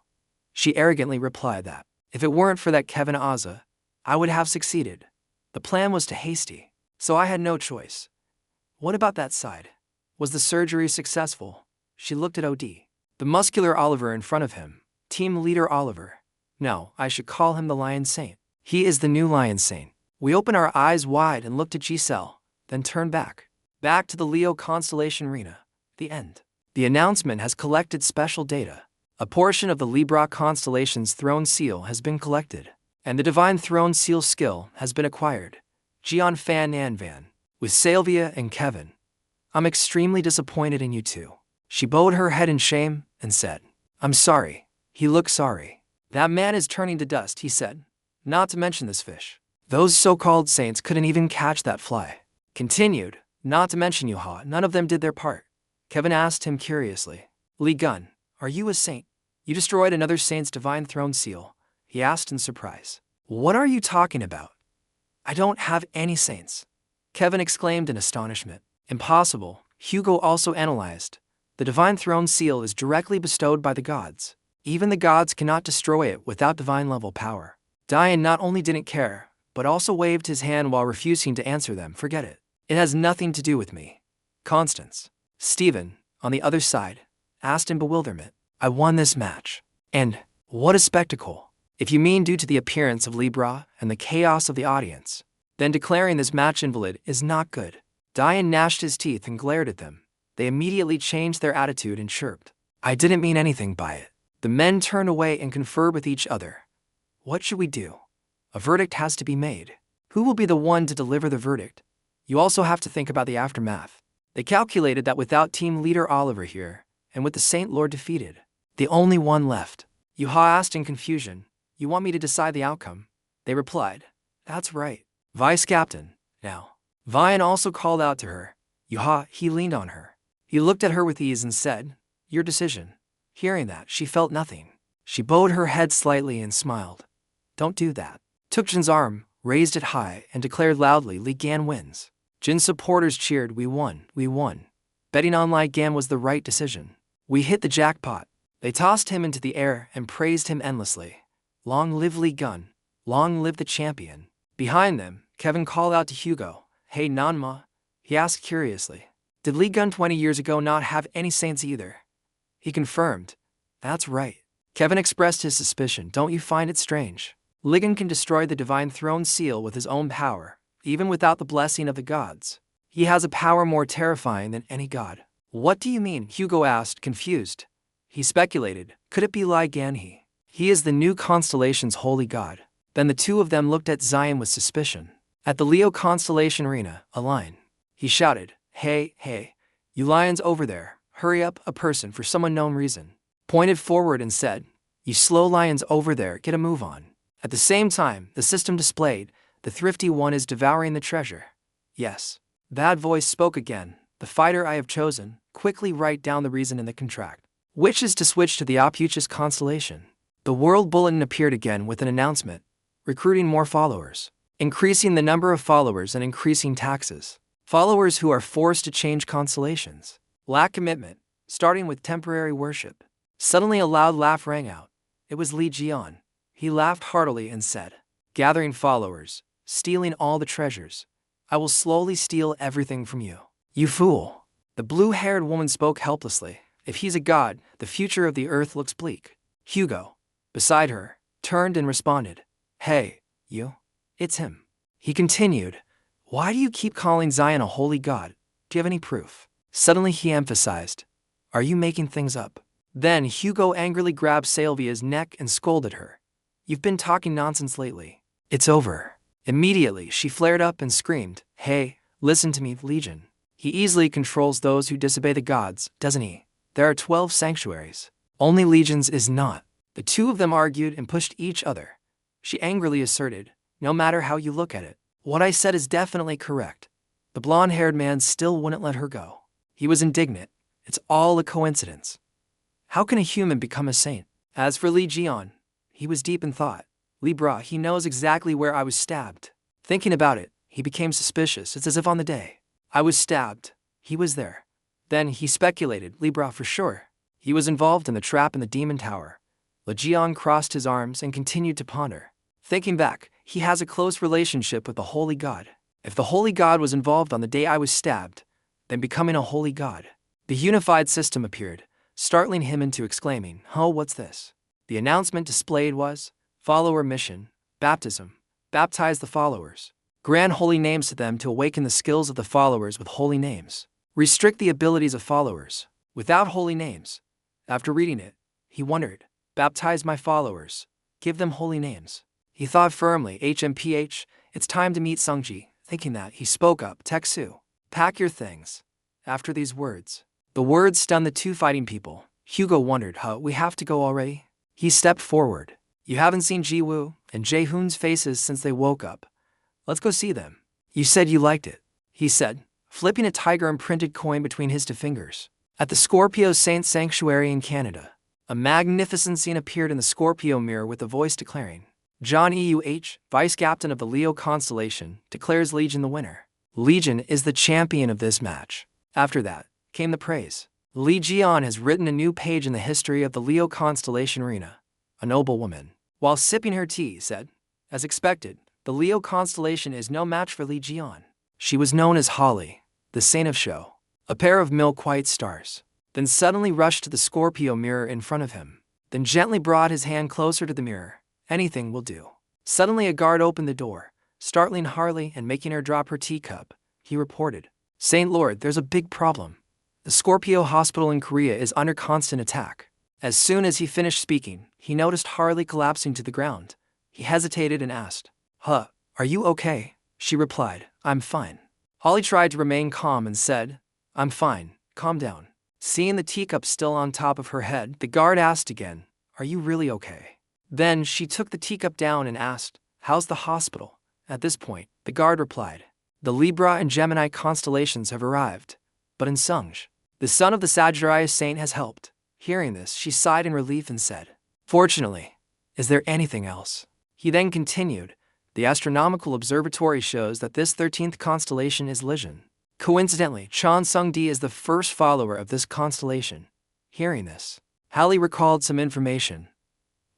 She arrogantly replied that, if it weren't for that Kevin Azza, I would have succeeded. The plan was too hasty, so I had no choice. What about that side? Was the surgery successful? She looked at OD. The muscular Oliver in front of him. Team leader Oliver. No, I should call him the Lion Saint. He is the new Lion Saint. We opened our eyes wide and looked at Giselle, then turned back. Back to the Leo constellation arena. The end. The announcement has collected special data. A portion of the Libra constellation's throne seal has been collected, and the Divine Throne Seal skill has been acquired. Jian Fan Nan Van. With Sylvia and Kevin. I'm extremely disappointed in you two. She bowed her head in shame and said, I'm sorry. He looked sorry. That man is turning to dust, he said. Not to mention this fish. Those so-called saints couldn't even catch that fly. Continued, not to mention you, Ha, none of them did their part. Kevin asked him curiously. Liion, are you a saint? You destroyed another saint's Divine Throne Seal, he asked in surprise. What are you talking about? I don't have any saints. Kevin exclaimed in astonishment. Impossible, Hugo also analyzed. The Divine Throne Seal is directly bestowed by the gods. Even the gods cannot destroy it without divine level power. Diane not only didn't care, but also waved his hand while refusing to answer them. Forget it. It has nothing to do with me. Constance. Stephen, on the other side, asked in bewilderment. I won this match. And what a spectacle. If you mean due to the appearance of Libra and the chaos of the audience, then declaring this match invalid is not good. Liion gnashed his teeth and glared at them. They immediately changed their attitude and chirped. I didn't mean anything by it. The men turned away and conferred with each other. What should we do? A verdict has to be made. Who will be the one to deliver the verdict? You also have to think about the aftermath. They calculated that without team leader Oliver here, and with the Saint Lord defeated, the only one left. Yuha asked in confusion, you want me to decide the outcome? They replied, that's right. Vice Captain, now. Liion also called out to her. Yuha, he leaned on her. He looked at her with ease and said, your decision. Hearing that, she felt nothing. She bowed her head slightly and smiled. Don't do that. Took Jin's arm, raised it high, and declared loudly, Li Gan wins. Jin's supporters cheered, we won, we won. Betting on Li Gan was the right decision. We hit the jackpot. They tossed him into the air and praised him endlessly. Long live Li Gan. Long live the champion. Behind them, Kevin called out to Hugo, hey Nanma. He asked curiously, did Li Gan 20 years ago not have any saints either? He confirmed, that's right. Kevin expressed his suspicion, don't you find it strange? Li Gan can destroy the divine throne seal with his own power, even without the blessing of the gods. He has a power more terrifying than any god. What do you mean? Hugo asked, confused. He speculated, could it be Li Gan? He is the new constellation's holy god. Then the two of them looked at Zion with suspicion. At the Leo constellation arena, a line. He shouted, hey, you lions over there, hurry up, a person for some unknown reason. Pointed forward and said, you slow lions over there, get a move on. At the same time, the system displayed, the thrifty one is devouring the treasure. Yes. That voice spoke again, the fighter I have chosen, quickly write down the reason in the contract. Which is to switch to the opuchus constellation. The world bulletin appeared again with an announcement, recruiting more followers, increasing the number of followers and increasing taxes. Followers who are forced to change constellations, lack commitment, starting with temporary worship. Suddenly a loud laugh rang out. It was Liion. He laughed heartily and said, gathering followers, stealing all the treasures. I will slowly steal everything from you. You fool. The blue-haired woman spoke helplessly. If he's a god, the future of the earth looks bleak. Hugo, beside her, turned and responded, hey, you. It's him. He continued, why do you keep calling Zion a holy god? Do you have any proof? Suddenly he emphasized, are you making things up? Then Hugo angrily grabbed Sylvia's neck and scolded her. You've been talking nonsense lately. It's over. Immediately she flared up and screamed, hey, listen to me, Legion. He easily controls those who disobey the gods, doesn't he? There are 12 sanctuaries. Only Legion's is not. The two of them argued and pushed each other. She angrily asserted, no matter how you look at it, what I said is definitely correct. The blonde-haired man still wouldn't let her go. He was indignant. It's all a coincidence. How can a human become a saint? As for Liion, he was deep in thought. Libra, he knows exactly where I was stabbed. Thinking about it, he became suspicious. It's as if on the day I was stabbed, he was there. Then he speculated, Libra for sure. He was involved in the trap in the demon tower. Liion crossed his arms and continued to ponder. Thinking back, he has a close relationship with the holy god. If the holy god was involved on the day I was stabbed, then becoming a holy god. The unified system appeared, startling him into exclaiming, oh, what's this? The announcement displayed was, follower mission, baptism, baptize the followers. Grant holy names to them to awaken the skills of the followers with holy names. Restrict the abilities of followers, without holy names. After reading it, he wondered, baptize my followers, give them holy names. He thought firmly, HMPH, it's time to meet Sanji. Thinking that, he spoke up, Teksu, pack your things. After these words, the words stunned the two fighting people. Hugo wondered, we have to go already? He stepped forward. You haven't seen Jiwoo and Jaehoon's faces since they woke up. Let's go see them. You said you liked it, he said, flipping a tiger imprinted coin between his two fingers. At the Scorpio Saint Sanctuary in Canada, a magnificent scene appeared in the Scorpio mirror with a voice declaring, John Euh, vice captain of the Leo constellation, declares Legion the winner. Legion is the champion of this match. After that, came the praise. Liion has written a new page in the history of the Leo constellation arena. A noble woman, while sipping her tea, said, as expected, The Leo constellation is no match for Liion. She was known as Holly, the saint of show, a pair of milk-white stars. Then suddenly rushed to the Scorpio mirror in front of him. Then gently brought his hand closer to the mirror. Anything will do. Suddenly a guard opened the door, startling Harley and making her drop her teacup. He reported, "Saint Lord, there's a big problem. The Scorpio hospital in Korea is under constant attack." As soon as he finished speaking, he noticed Harley collapsing to the ground. He hesitated and asked, "Huh, are you okay?" She replied, "I'm fine." Holly tried to remain calm and said, "I'm fine, calm down." Seeing the teacup still on top of her head, the guard asked again, "Are you really okay?" Then she took the teacup down and asked, "How's the hospital?" At this point, the guard replied, "The Libra and Gemini constellations have arrived, but in Sanji, the son of the Sagittarius saint has helped." Hearing this, she sighed in relief and said, "Fortunately, is there anything else?" He then continued, "The astronomical observatory shows that this 13th constellation is Liion. Coincidentally, Chan Sung-di is the first follower of this constellation." Hearing this, Hallie recalled some information.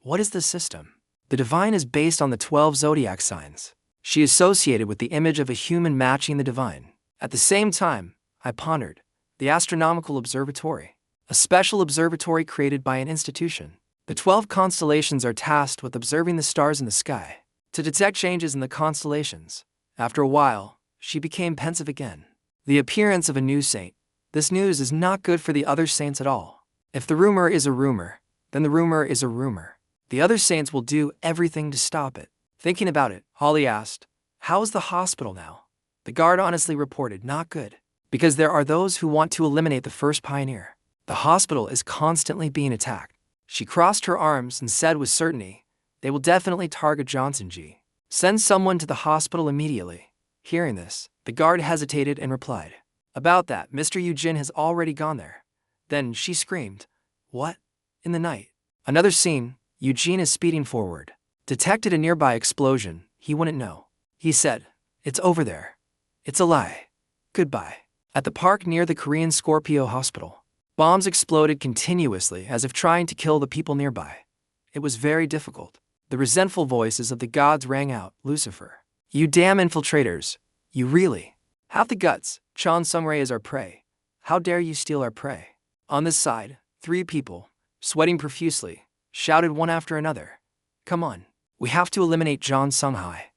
"What is the system?" "The divine is based on the 12 zodiac signs. She is associated with the image of a human matching the divine." At the same time, I pondered, the astronomical observatory, a special observatory created by an institution. The 12 constellations are tasked with observing the stars in the sky to detect changes in the constellations. After a while, she became pensive again. The appearance of a new saint. This news is not good for the other saints at all. If the rumor is a rumor, then the rumor is a rumor. The other saints will do everything to stop it. Thinking about it, Holly asked, "How is the hospital now?" The guard honestly reported, "Not good, because there are those who want to eliminate the first pioneer. The hospital is constantly being attacked." She crossed her arms and said with certainty, "They will definitely target Johnson G. Send someone to the hospital immediately." Hearing this, the guard hesitated and replied, "About that, Mr. Eugene has already gone there." Then she screamed, "What?" In the night, another scene, Eugene is speeding forward. Detected a nearby explosion, he wouldn't know. He said, "It's over there. It's a lie. Goodbye." At the park near the Korean Scorpio hospital, bombs exploded continuously as if trying to kill the people nearby. It was very difficult. The resentful voices of the gods rang out, "Lucifer, you damn infiltrators, you really have the guts. Chan Sung-rae is our prey. How dare you steal our prey?" On this side, 3 people, sweating profusely, shouted one after another, "Come on, we have to eliminate John Sung-hae."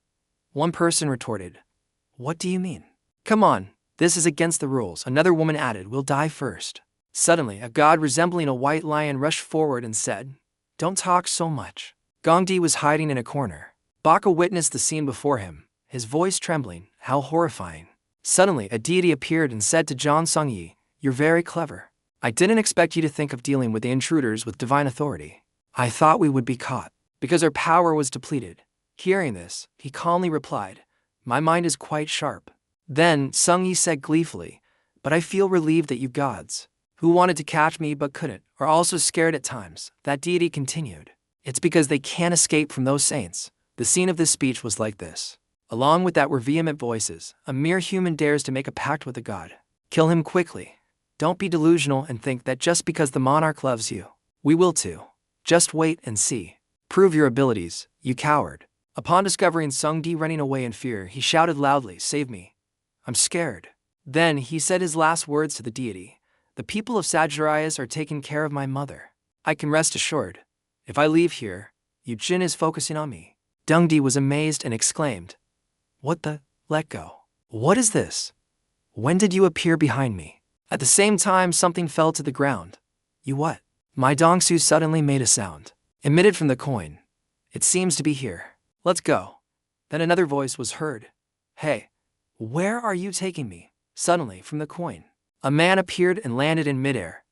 One person retorted, "What do you mean? Come on, this is against the rules." Another woman added, "We'll die first." Suddenly, a god resembling a white lion rushed forward and said, "Don't talk so much." Gongdi was hiding in a corner. Baka witnessed the scene before him, his voice trembling. How horrifying. Suddenly, a deity appeared and said to John Sung-yi, "You're very clever. I didn't expect you to think of dealing with the intruders with divine authority. I thought we would be caught, because our power was depleted." Hearing this, he calmly replied, "My mind is quite sharp." Then Sung-yi said gleefully, "But I feel relieved that you gods, who wanted to catch me but couldn't, are also scared at times." That deity continued, "It's because they can't escape from those saints." The scene of this speech was like this. Along with that were vehement voices. "A mere human dares to make a pact with a god. Kill him quickly. Don't be delusional and think that just because the monarch loves you, we will too. Just wait and see. Prove your abilities, you coward." Upon discovering Sung-di running away in fear, he shouted loudly, "Save me. I'm scared." Then he said his last words to the deity, "The people of Sagittarius are taking care of my mother. I can rest assured. If I leave here, Eugene is focusing on me." Dungdi was amazed and exclaimed, "What the? Let go. What is this? When did you appear behind me?" At the same time, something fell to the ground. "You what?" My Dongsu suddenly made a sound, emitted from the coin. "It seems to be here. Let's go." Then another voice was heard. "Hey, where are you taking me?" Suddenly, from the coin, a man appeared and landed in midair.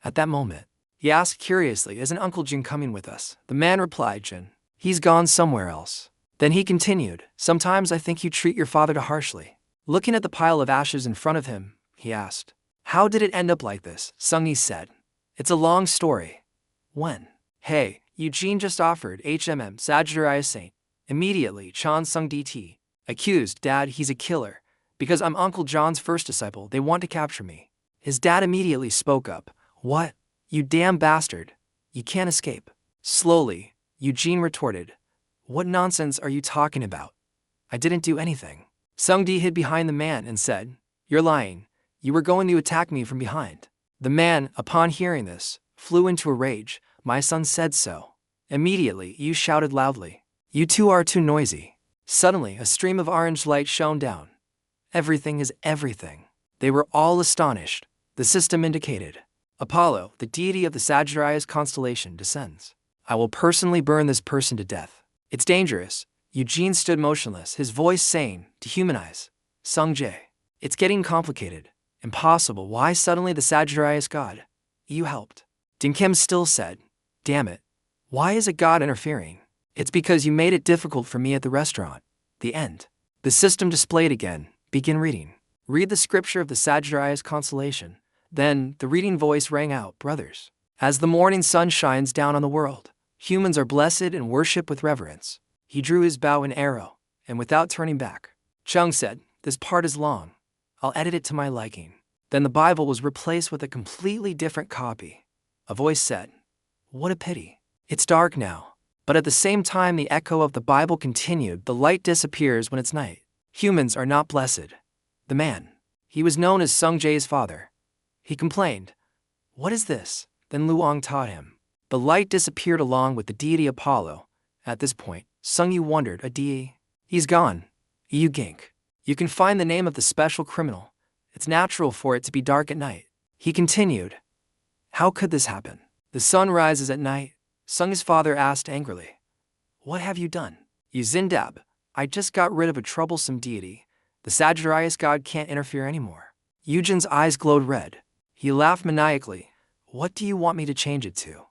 At that moment, he asked curiously, "Isn't Uncle Jin coming with us?" The man replied, "Jin, he's gone somewhere else." Then he continued, "Sometimes I think you treat your father too harshly." Looking at the pile of ashes in front of him, he asked, "How did it end up like this?" Sung-yi said, "It's a long story." "When?" "Hey, Eugene just offered Sagittarius Saint." Immediately, Chan Sung-di accused, "Dad, he's a killer. Because I'm Uncle John's first disciple, they want to capture me." His dad immediately spoke up, "What? You damn bastard. You can't escape." Slowly, Eugene retorted, "What nonsense are you talking about? I didn't do anything. Sungdi hid behind the man and said, "You're lying. You were going to attack me from behind." The man, upon hearing this, flew into a rage. "My son said so." Immediately, Yu shouted loudly, "You two are too noisy." Suddenly, a stream of orange light shone down. Everything is everything. They were all astonished. The system indicated. Apollo, the deity of the Sagittarius constellation, descends. "I will personally burn this person to death. It's dangerous." Eugene stood motionless, his voice saying, "Dehumanize. Sungjae. It's getting complicated. Impossible. Why suddenly the Sagittarius god?" You helped. Dinkim still said, "Damn it. Why is a god interfering?" "It's because you made it difficult for me at the restaurant." The end. The system displayed again. Begin reading. Read the scripture of the Sagittarius constellation. Then, the reading voice rang out, "Brothers, as the morning sun shines down on the world, humans are blessed and worship with reverence." He drew his bow and arrow, and without turning back, Chung said, "This part is long. I'll edit it to my liking." Then the Bible was replaced with a completely different copy. A voice said, "What a pity. It's dark now." But at the same time the echo of the Bible continued, "The light disappears when it's night. Humans are not blessed." The man, he was known as Sungjae's father. He complained, "What is this?" Then Luong taught him. The light disappeared along with the deity Apollo. At this point, Sung Yu wondered, "A deity? He's gone." Yu Gink. You can find the name of the special criminal. It's natural for it to be dark at night. He continued, "How could this happen? The sun rises at night." Sung's father asked angrily, "What have you done?" Yu Zindab, "I just got rid of a troublesome deity. The Sagittarius god can't interfere anymore." Eugen's eyes glowed red. He laughed maniacally. "What do you want me to change it to?"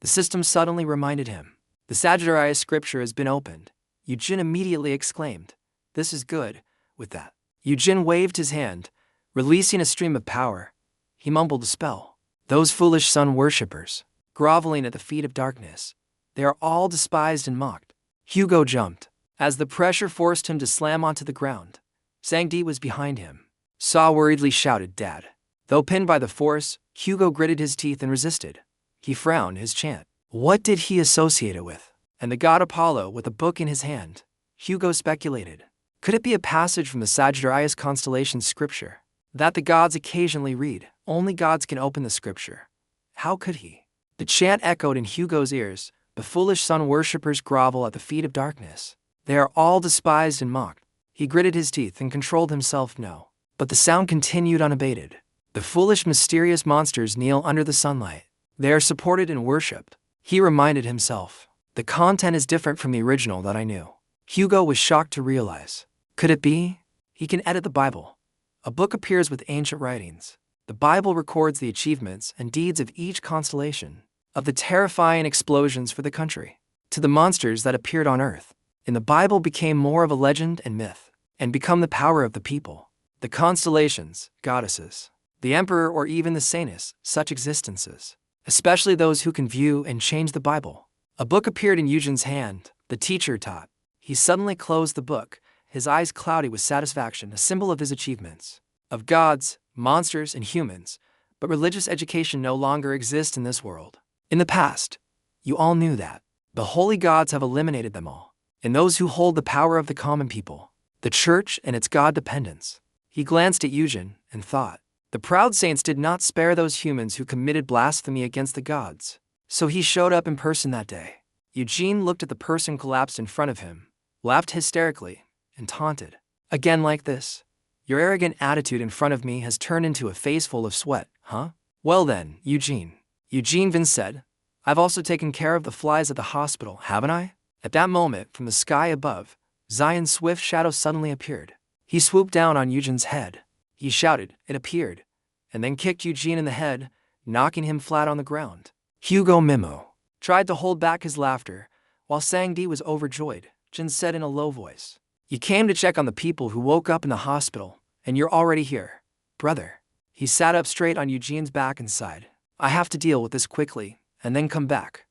The system suddenly reminded him. The Sagittarius scripture has been opened. Eugen immediately exclaimed, "This is good." With that, Eugen waved his hand, releasing a stream of power. He mumbled a spell. "Those foolish sun worshippers, groveling at the feet of darkness, they are all despised and mocked." Hugo jumped, as the pressure forced him to slam onto the ground. Sangdi was behind him. Saw worriedly shouted, "Dad." Though pinned by the force, Hugo gritted his teeth and resisted. He frowned his chant. What did he associate it with? And the god Apollo with a book in his hand? Hugo speculated. Could it be a passage from the Sagittarius constellation scripture? That the gods occasionally read. Only gods can open the scripture. How could he? The chant echoed in Hugo's ears. The foolish sun worshippers grovel at the feet of darkness. They are all despised and mocked. He gritted his teeth and controlled himself no. But the sound continued unabated. The foolish mysterious monsters kneel under the sunlight. They are supported and worshipped. He reminded himself. The content is different from the original that I knew. Hugo was shocked to realize. Could it be? He can edit the Bible. A book appears with ancient writings. The Bible records the achievements and deeds of each constellation, of the terrifying explosions for the country, to the monsters that appeared on Earth. And the Bible became more of a legend and myth, and become the power of the people. The constellations, goddesses, the emperor or even the saints, such existences, especially those who can view and change the Bible. A book appeared in Eugen's hand, the teacher taught. He suddenly closed the book, his eyes cloudy with satisfaction, a symbol of his achievements, of gods, monsters, and humans. But religious education no longer exists in this world. In the past, you all knew that. The holy gods have eliminated them all, and those who hold the power of the common people, the church and its god dependence. He glanced at Eugen and thought, the proud saints did not spare those humans who committed blasphemy against the gods. So he showed up in person that day. Eugene looked at the person collapsed in front of him, laughed hysterically, and taunted. Again like this? Your arrogant attitude in front of me has turned into a face full of sweat, huh? Well then, Eugene. Eugene Vin said, I've also taken care of the flies at the hospital, haven't I? At that moment, from the sky above, Zion's swift shadow suddenly appeared. He swooped down on Eugene's head. He shouted, it appeared, and then kicked Eugene in the head, knocking him flat on the ground. Hugo Mimo tried to hold back his laughter, while Sangdi was overjoyed. Jin said in a low voice, you came to check on the people who woke up in the hospital, and you're already here. Brother. He sat up straight on Eugene's back and sighed. I have to deal with this quickly, and then come back.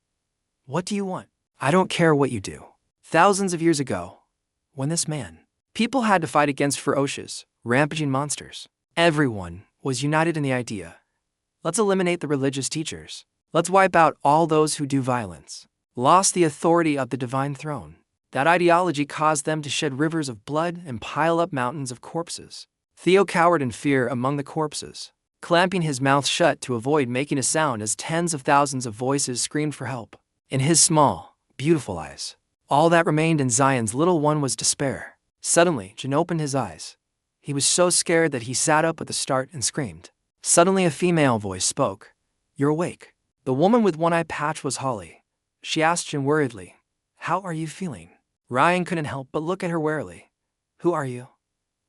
What do you want? I don't care what you do. Thousands of years ago, when this man, people had to fight against ferocious, rampaging monsters. Everyone was united in the idea. Let's eliminate the religious teachers. Let's wipe out all those who do violence, lost the authority of the divine throne. That ideology caused them to shed rivers of blood and pile up mountains of corpses. Theo cowered in fear among the corpses, clamping his mouth shut to avoid making a sound as tens of thousands of voices screamed for help. In his small, beautiful eyes, all that remained in Zion's little one was despair. Suddenly, Jin opened his eyes. He was so scared that he sat up with a start and screamed. Suddenly a female voice spoke. "You're awake." The woman with one eye patch was Holly. She asked Jin worriedly, "How are you feeling?" Ryan couldn't help but look at her warily. "Who are you?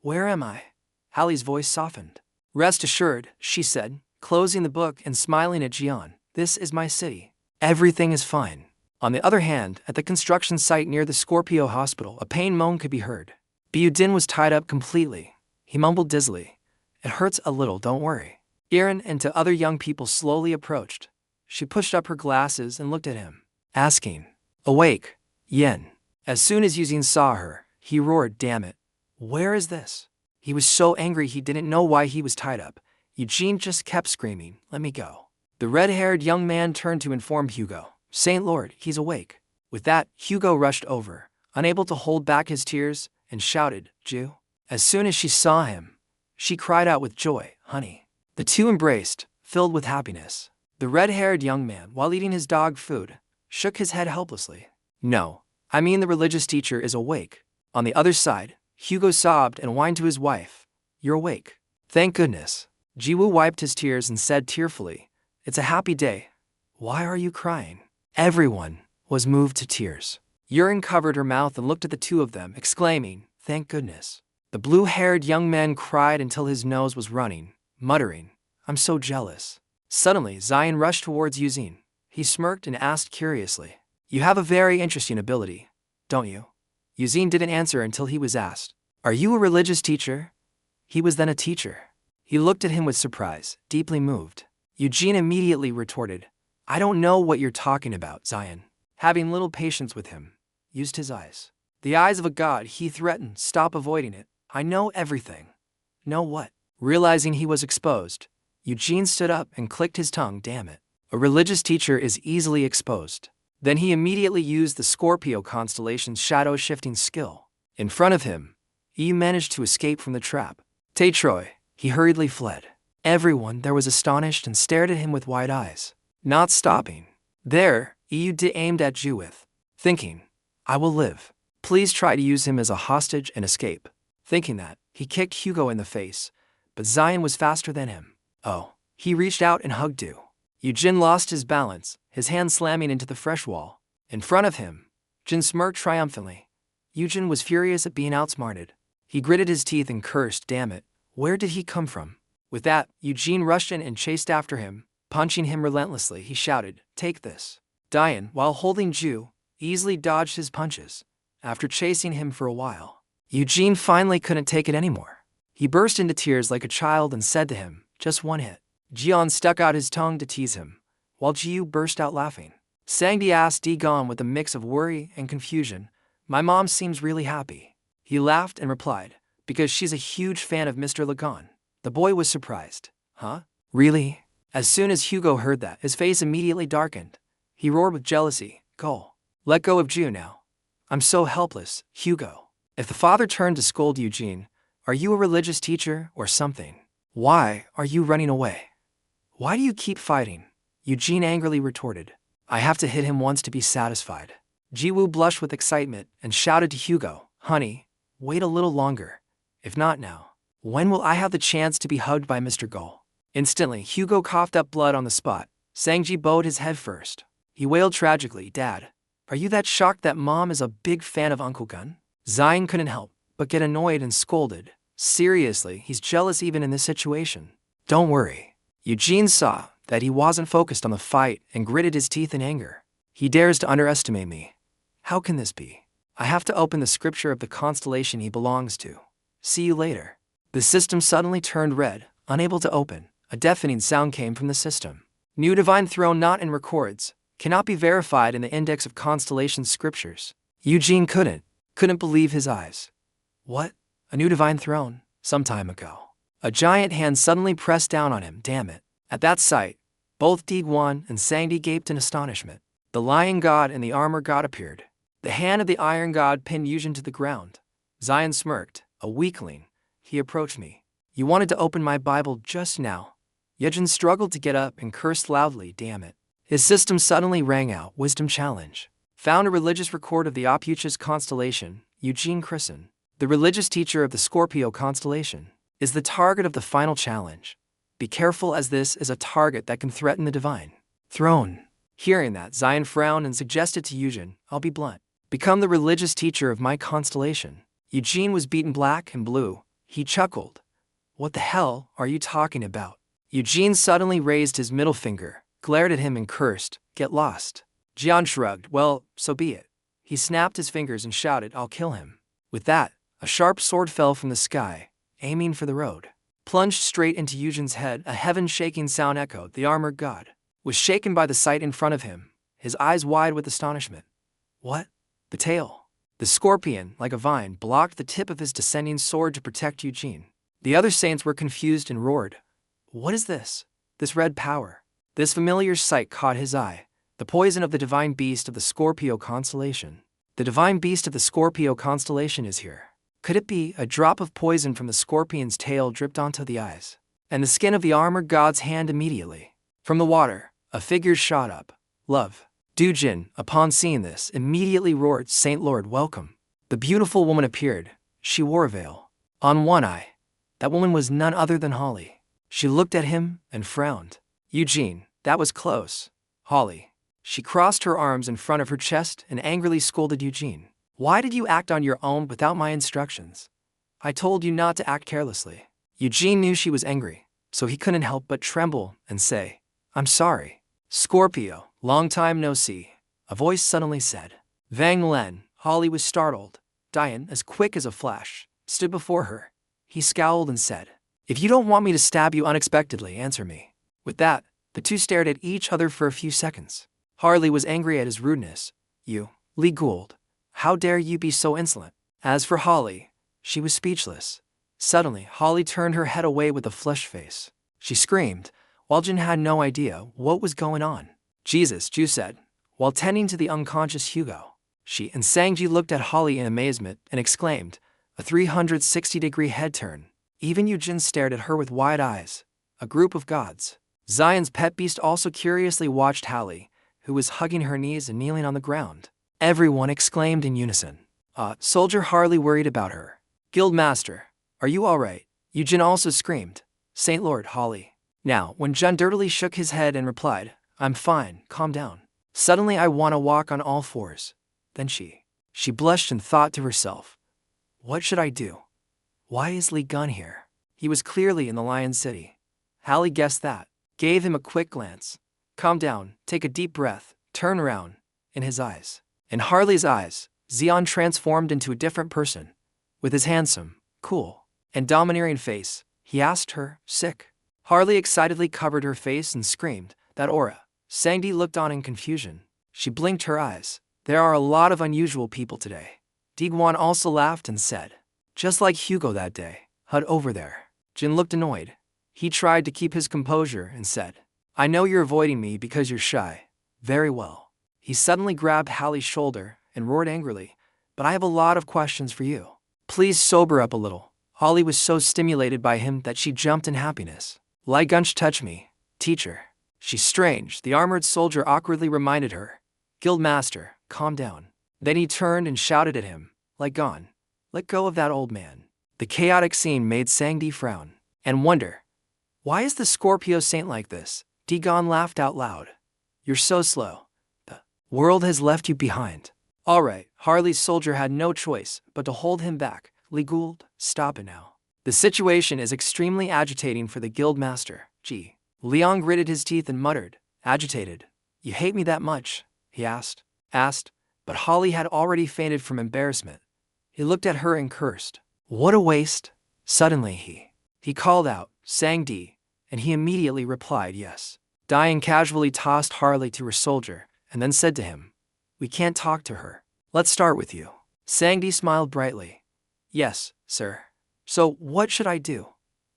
Where am I?" Hallie's voice softened. "Rest assured," she said, closing the book and smiling at Jian. "This is my city. Everything is fine." On the other hand, at the construction site near the Scorpio hospital, a pain moan could be heard. Byudin was tied up completely. He mumbled dizzily, "It hurts a little, don't worry." Irin and two other young people slowly approached. She pushed up her glasses and looked at him, asking, "Awake, Yen." As soon as Yuzin saw her, he roared, "Damn it. Where is this?" He was so angry he didn't know why he was tied up. Eugene just kept screaming, "Let me go." The red-haired young man turned to inform Hugo, "Saint Lord, he's awake." With that, Hugo rushed over, unable to hold back his tears, and shouted, "Jew." As soon as she saw him, she cried out with joy, "Honey." The two embraced, filled with happiness. The red-haired young man, while eating his dog food, shook his head helplessly. "No, I mean the religious teacher is awake." On the other side, Hugo sobbed and whined to his wife, "You're awake." "Thank goodness." Jiwoo wiped his tears and said tearfully, "It's a happy day. Why are you crying?" Everyone was moved to tears. Yurin covered her mouth and looked at the two of them, exclaiming, "Thank goodness." The blue-haired young man cried until his nose was running, muttering, "I'm so jealous." Suddenly, Zion rushed towards Yuzin. He smirked and asked curiously, "You have a very interesting ability, don't you?" Yuzin didn't answer until he was asked, "Are you a religious teacher?" He was then a teacher. He looked at him with surprise, deeply moved. Eugene immediately retorted, "I don't know what you're talking about." Zion, having little patience with him, used his eyes. The eyes of a god, he threatened, "Stop avoiding it. I know everything." "Know what?" Realizing he was exposed, Eugene stood up and clicked his tongue, "Damn it. A religious teacher is easily exposed." Then he immediately used the Scorpio constellation's shadow-shifting skill. In front of him, Yu managed to escape from the trap. "Taetroy," he hurriedly fled. Everyone there was astonished and stared at him with wide eyes. Not stopping there, Yu aimed at Ju with, thinking, "I will live. Please try to use him as a hostage and escape." Thinking that, he kicked Hugo in the face, but Zion was faster than him. Oh, he reached out and hugged Ju. Jin lost his balance, his hand slamming into the fresh wall. In front of him, Jin smirked triumphantly. Yujin was furious at being outsmarted. He gritted his teeth and cursed, "Damn it, where did he come from?" With that, Eugene rushed in and chased after him, punching him relentlessly. He shouted, "Take this." Dian, while holding Ju, easily dodged his punches. After chasing him for a while, Eugene finally couldn't take it anymore. He burst into tears like a child and said to him, "Just one hit." Jian stuck out his tongue to tease him, while Jiu burst out laughing. Sanji asked Dagon with a mix of worry and confusion, "My mom seems really happy." He laughed and replied, "Because she's a huge fan of Mr. Lagon." The boy was surprised. "Huh? Really?" As soon as Hugo heard that, his face immediately darkened. He roared with jealousy, "Go. Let go of Ju now. I'm so helpless, Hugo." If the father turned to scold Eugene, "Are you a religious teacher or something? Why are you running away? Why do you keep fighting?" Eugene angrily retorted, "I have to hit him once to be satisfied." Jiwoo blushed with excitement and shouted to Hugo, "Honey, wait a little longer. If not now, when will I have the chance to be hugged by Mr. Gull?" Instantly, Hugo coughed up blood on the spot. Sanji bowed his head first. He wailed tragically, "Dad, are you that shocked that Mom is a big fan of Uncle Gun?" Zion couldn't help but get annoyed and scolded. "Seriously, he's jealous even in this situation." "Don't worry." Eugene saw that he wasn't focused on the fight and gritted his teeth in anger. "He dares to underestimate me. How can this be? I have to open the scripture of the constellation he belongs to. See you later." The system suddenly turned red, unable to open. A deafening sound came from the system. "New divine throne not in records. Cannot be verified in the index of constellation scriptures." Eugene couldn't believe his eyes. "What? A new divine throne? Some time ago." A giant hand suddenly pressed down on him. "Damn it." At that sight, both Daeguan and Sandy gaped in astonishment. The lion god and the armor god appeared. The hand of the iron god pinned Yujin to the ground. Zion smirked. A weakling. He approached me. You wanted to open my Bible just now. Yujin struggled to get up and cursed loudly, damn it. His system suddenly rang out, wisdom challenge. Found a religious record of the opuchus constellation, Eugene Christen, the religious teacher of the Scorpio constellation, is the target of the final challenge. Be careful, as this is a target that can threaten the divine throne. Hearing that, Zion frowned and suggested to Eugene, I'll be blunt. Become the religious teacher of my constellation. Eugene was beaten black and blue. He chuckled. What the hell are you talking about? Eugene suddenly raised his middle finger, glared at him and cursed, get lost. Jian shrugged, well, so be it. He snapped his fingers and shouted, I'll kill him. With that, a sharp sword fell from the sky, aiming for the road. Plunged straight into Eugene's head, a heaven-shaking sound echoed. The armored god was shaken by the sight in front of him, his eyes wide with astonishment. What? The tail. The scorpion, like a vine, blocked the tip of his descending sword to protect Eugene. The other saints were confused and roared. What is this? This red power. This familiar sight caught his eye. The poison of the divine beast of the Scorpio constellation. The divine beast of the Scorpio constellation is here. Could it be a drop of poison from the scorpion's tail dripped onto the eyes and the skin of the armored god's hand immediately? From the water, a figure shot up. Love. Dujin, upon seeing this, immediately roared, Saint Lord, welcome. The beautiful woman appeared. She wore a veil on one eye. That woman was none other than Holly. She looked at him and frowned. Eugene, that was close. Holly. She crossed her arms in front of her chest and angrily scolded Eugene. Why did you act on your own without my instructions? I told you not to act carelessly. Eugene knew she was angry, so he couldn't help but tremble and say, I'm sorry. Scorpio, long time no see, a voice suddenly said. Vang Len, Holly was startled. Dian, as quick as a flash, stood before her. He scowled and said, if you don't want me to stab you unexpectedly, answer me. With that, the two stared at each other for a few seconds. Harley was angry at his rudeness. You, Lee Gould, how dare you be so insolent? As for Holly, she was speechless. Suddenly, Holly turned her head away with a flushed face. She screamed, while Jin had no idea what was going on. Jesus, Ju said, while tending to the unconscious Hugo. She and Sanji looked at Holly in amazement and exclaimed, a 360-degree head turn. Even Eugene stared at her with wide eyes. A group of gods. Zion's pet beast also curiously watched Holly, who was hugging her knees and kneeling on the ground. Everyone exclaimed in unison. Soldier Harley worried about her. Guildmaster, are you all right? Eugene also screamed. Saint Lord, Holly. Now, when Jun dirtily shook his head and replied, I'm fine, calm down. Suddenly I want to walk on all fours. Then she blushed and thought to herself, what should I do? Why is Lee Gun here? He was clearly in the Lion City. Hallie guessed that, gave him a quick glance. Calm down, take a deep breath, turn around. In his eyes. In Harley's eyes, Xion transformed into a different person. With his handsome, cool, and domineering face, he asked her, sick. Harley excitedly covered her face and screamed, that aura. Sandy looked on in confusion. She blinked her eyes. There are a lot of unusual people today. Diguan also laughed and said, just like Hugo that day, Hud over there. Jin looked annoyed. He tried to keep his composure and said, I know you're avoiding me because you're shy. Very well. He suddenly grabbed Hallie's shoulder and roared angrily, but I have a lot of questions for you. Please sober up a little. Holly was so stimulated by him that she jumped in happiness. Lai Gunch touch me, teacher. She's strange, the armored soldier awkwardly reminded her. Guildmaster, calm down. Then he turned and shouted at him, Lai Gon, let go of that old man. The chaotic scene made Sangdi frown and wonder, why is the Scorpio saint like this? Digon laughed out loud. You're so slow. The world has left you behind. All right, Harley's soldier had no choice but to hold him back. Lee Gould, stop it now. The situation is extremely agitating for the guildmaster. Gee. Liion gritted his teeth and muttered, agitated. You hate me that much? He asked, but Holly had already fainted from embarrassment. He looked at her and cursed. What a waste. Suddenly he called out, Sangdi, and he immediately replied yes. Diane casually tossed Harley to her soldier and then said to him, we can't talk to her. Let's start with you. Sangdi smiled brightly. Yes, sir. So what should I do?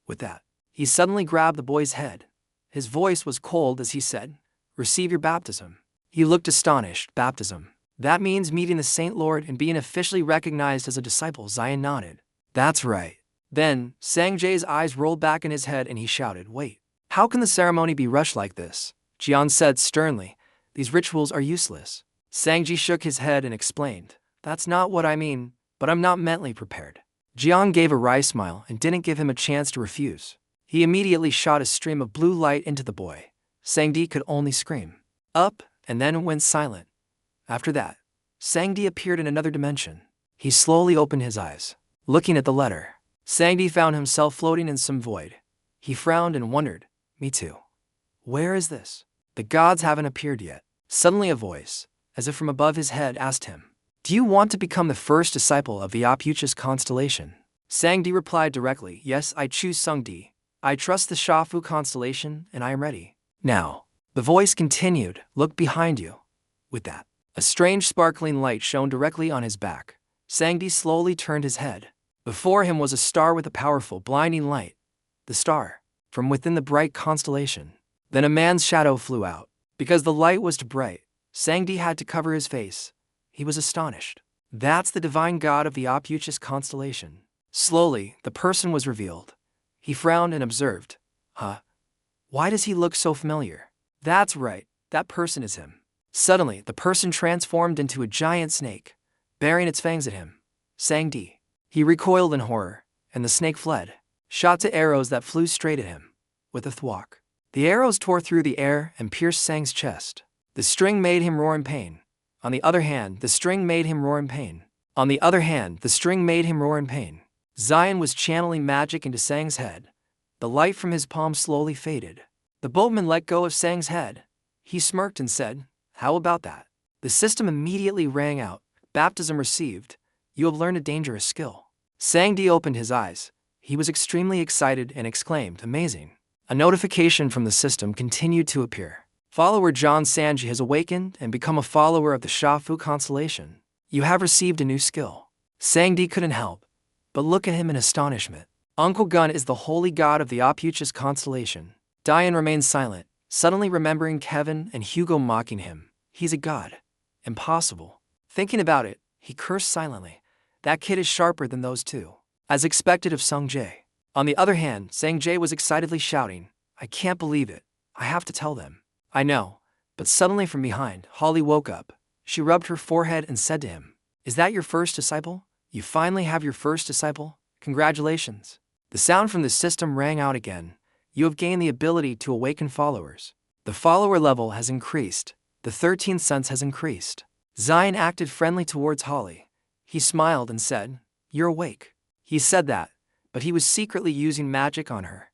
With that, he suddenly grabbed the boy's head. His voice was cold as he said, receive your baptism. He looked astonished. Baptism. That means meeting the Saint Lord and being officially recognized as a disciple, Zion nodded. That's right. Then, Sanjay's eyes rolled back in his head and he shouted, wait, how can the ceremony be rushed like this? Jian said sternly, these rituals are useless. Sanji shook his head and explained, that's not what I mean, but I'm not mentally prepared. Jian gave a wry smile and didn't give him a chance to refuse. He immediately shot a stream of blue light into the boy. Sangdi could only scream. Up, and then went silent. After that, Sangdi appeared in another dimension. He slowly opened his eyes, looking at the letter. Sangdi found himself floating in some void. He frowned and wondered, me too. Where is this? The gods haven't appeared yet. Suddenly a voice, as if from above his head, asked him, do you want to become the first disciple of the opuchus constellation? Sangdi replied directly, yes, I choose Sungdi. I trust the Shafu constellation and I am ready. Now, the voice continued, look behind you. With that, a strange sparkling light shone directly on his back. Sangdi slowly turned his head. Before him was a star with a powerful, blinding light. The star, from within the bright constellation. Then a man's shadow flew out. Because the light was too bright, Sangdi had to cover his face. He was astonished. That's the divine god of the opuchus constellation. Slowly, the person was revealed. He frowned and observed, huh? Why does he look so familiar? That's right, that person is him. Suddenly, the person transformed into a giant snake, bearing its fangs at him. Sangdi. He recoiled in horror, and the snake fled, shot to arrows that flew straight at him. With a thwack, the arrows tore through the air and pierced Sang's chest. The string made him roar in pain. On the other hand, the string made him roar in pain. Zion was channeling magic into Sang's head. The light from his palm slowly faded. The boatman let go of Sang's head. He smirked and said, how about that? The system immediately rang out, baptism received. You have learned a dangerous skill. Sangdi opened his eyes. He was extremely excited and exclaimed, amazing. A notification from the system continued to appear. Follower John Sanji has awakened and become a follower of the Shafu constellation. You have received a new skill. Sangdi couldn't help but look at him in astonishment. Uncle Gun is the holy god of the opuchus constellation. Diane remained silent, suddenly remembering Kevin and Hugo mocking him. He's a god. Impossible. Thinking about it, he cursed silently. That kid is sharper than those two. As expected of Sung Jae. On the other hand, Sang Jae was excitedly shouting, I can't believe it. I have to tell them. I know. But suddenly from behind, Holly woke up. She rubbed her forehead and said to him, is that your first disciple? You finally have your first disciple? Congratulations. The sound from the system rang out again. You have gained the ability to awaken followers. The follower level has increased. The 13th sense has increased. Zion acted friendly towards Holly. He smiled and said, you're awake. He said that, but he was secretly using magic on her.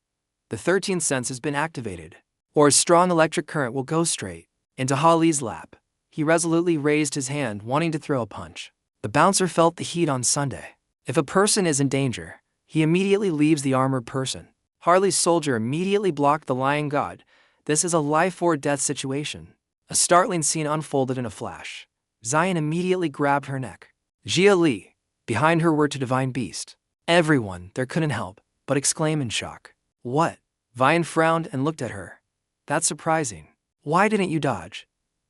The 13th sense has been activated, or a strong electric current will go straight into Holly's lap. He resolutely raised his hand, wanting to throw a punch. The bouncer felt the heat on Sunday. If a person is in danger, he immediately leaves the armored person. Harley's soldier immediately blocked the Lion God. This is a life or death situation. A startling scene unfolded in a flash. Zion immediately grabbed her neck. Jia Li, behind her were two divine beasts. Everyone there couldn't help but exclaim in shock. What? Vian frowned and looked at her. That's surprising. Why didn't you dodge?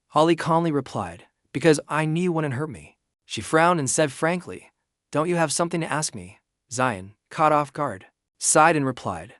Holly calmly replied, because I knew you wouldn't hurt me. She frowned and said frankly, don't you have something to ask me? Zion, caught off guard, sighed and replied,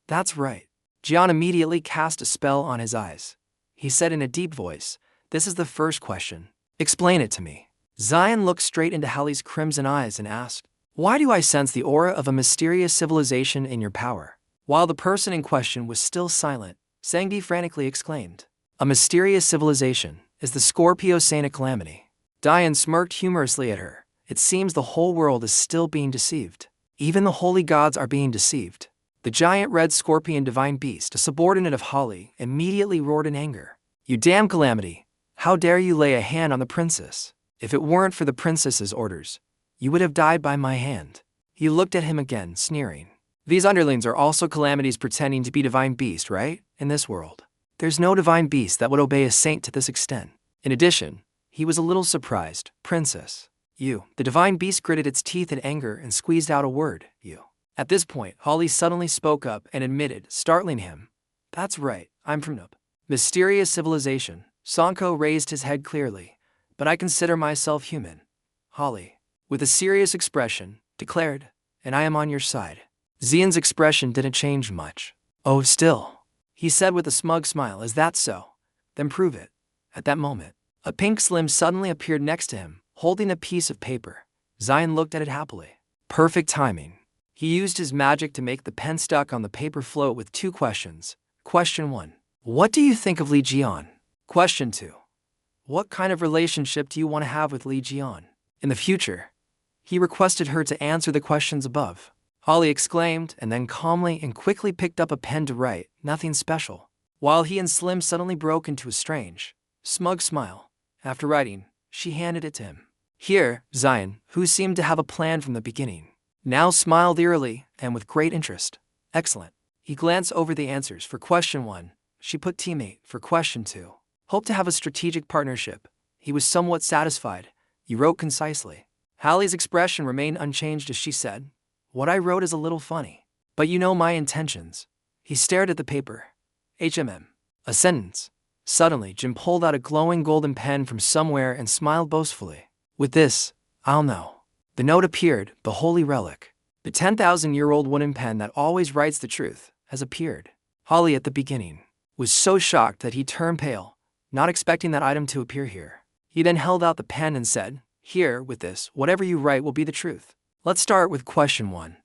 that's right. Jian immediately cast a spell on his eyes. He said in a deep voice, this is the first question. Explain it to me. Zion looked straight into Holly's crimson eyes and asked, why do I sense the aura of a mysterious civilization in your power? While the person in question was still silent, Sangdi frantically exclaimed, a mysterious civilization is the Scorpio Saint of Calamity. Diane smirked humorously at her. It seems the whole world is still being deceived. Even the holy gods are being deceived. The giant red scorpion divine beast, a subordinate of Holly, immediately roared in anger. You damn Calamity! How dare you lay a hand on the princess? If it weren't for the princess's orders, you would have died by my hand. He looked at him again, sneering. These underlings are also calamities pretending to be divine beast, right? In this world, there's no divine beast that would obey a saint to this extent. In addition, he was a little surprised. Princess. You. The divine beast gritted its teeth in anger and squeezed out a word, you. At this point, Holly suddenly spoke up and admitted, startling him. That's right, I'm from Noob. Mysterious civilization. Sanko raised his head clearly, but I consider myself human. Holly, with a serious expression, declared, and I am on your side. Xian's expression didn't change much. Oh, still, he said with a smug smile, is that so? Then prove it. At that moment, a pink slim suddenly appeared next to him, holding a piece of paper. Xian looked at it happily. Perfect timing. He used his magic to make the pen stuck on the paper float with 2 questions. Question 1. What do you think of Liion? Question 2. What kind of relationship do you want to have with Liion in the future? He requested her to answer the questions above. Holly exclaimed and then calmly and quickly picked up a pen to write, nothing special, while he and Slim suddenly broke into a strange, smug smile. After writing, she handed it to him. Here, Xian, who seemed to have a plan from the beginning, now smiled eerily and with great interest. Excellent. He glanced over the answers. For question 1, she put teammate. For question 2, hope to have a strategic partnership. He was somewhat satisfied. He wrote concisely. Hallie's expression remained unchanged as she said, what I wrote is a little funny, but you know my intentions. He stared at the paper. A sentence. Suddenly, Jin pulled out a glowing golden pen from somewhere and smiled boastfully. With this, I'll know. The note appeared, the holy relic. The 10,000-year-old wooden pen that always writes the truth has appeared. Holly, at the beginning, was so shocked that he turned pale, not expecting that item to appear here. He then held out the pen and said, here, with this, whatever you write will be the truth. Let's start with question 1.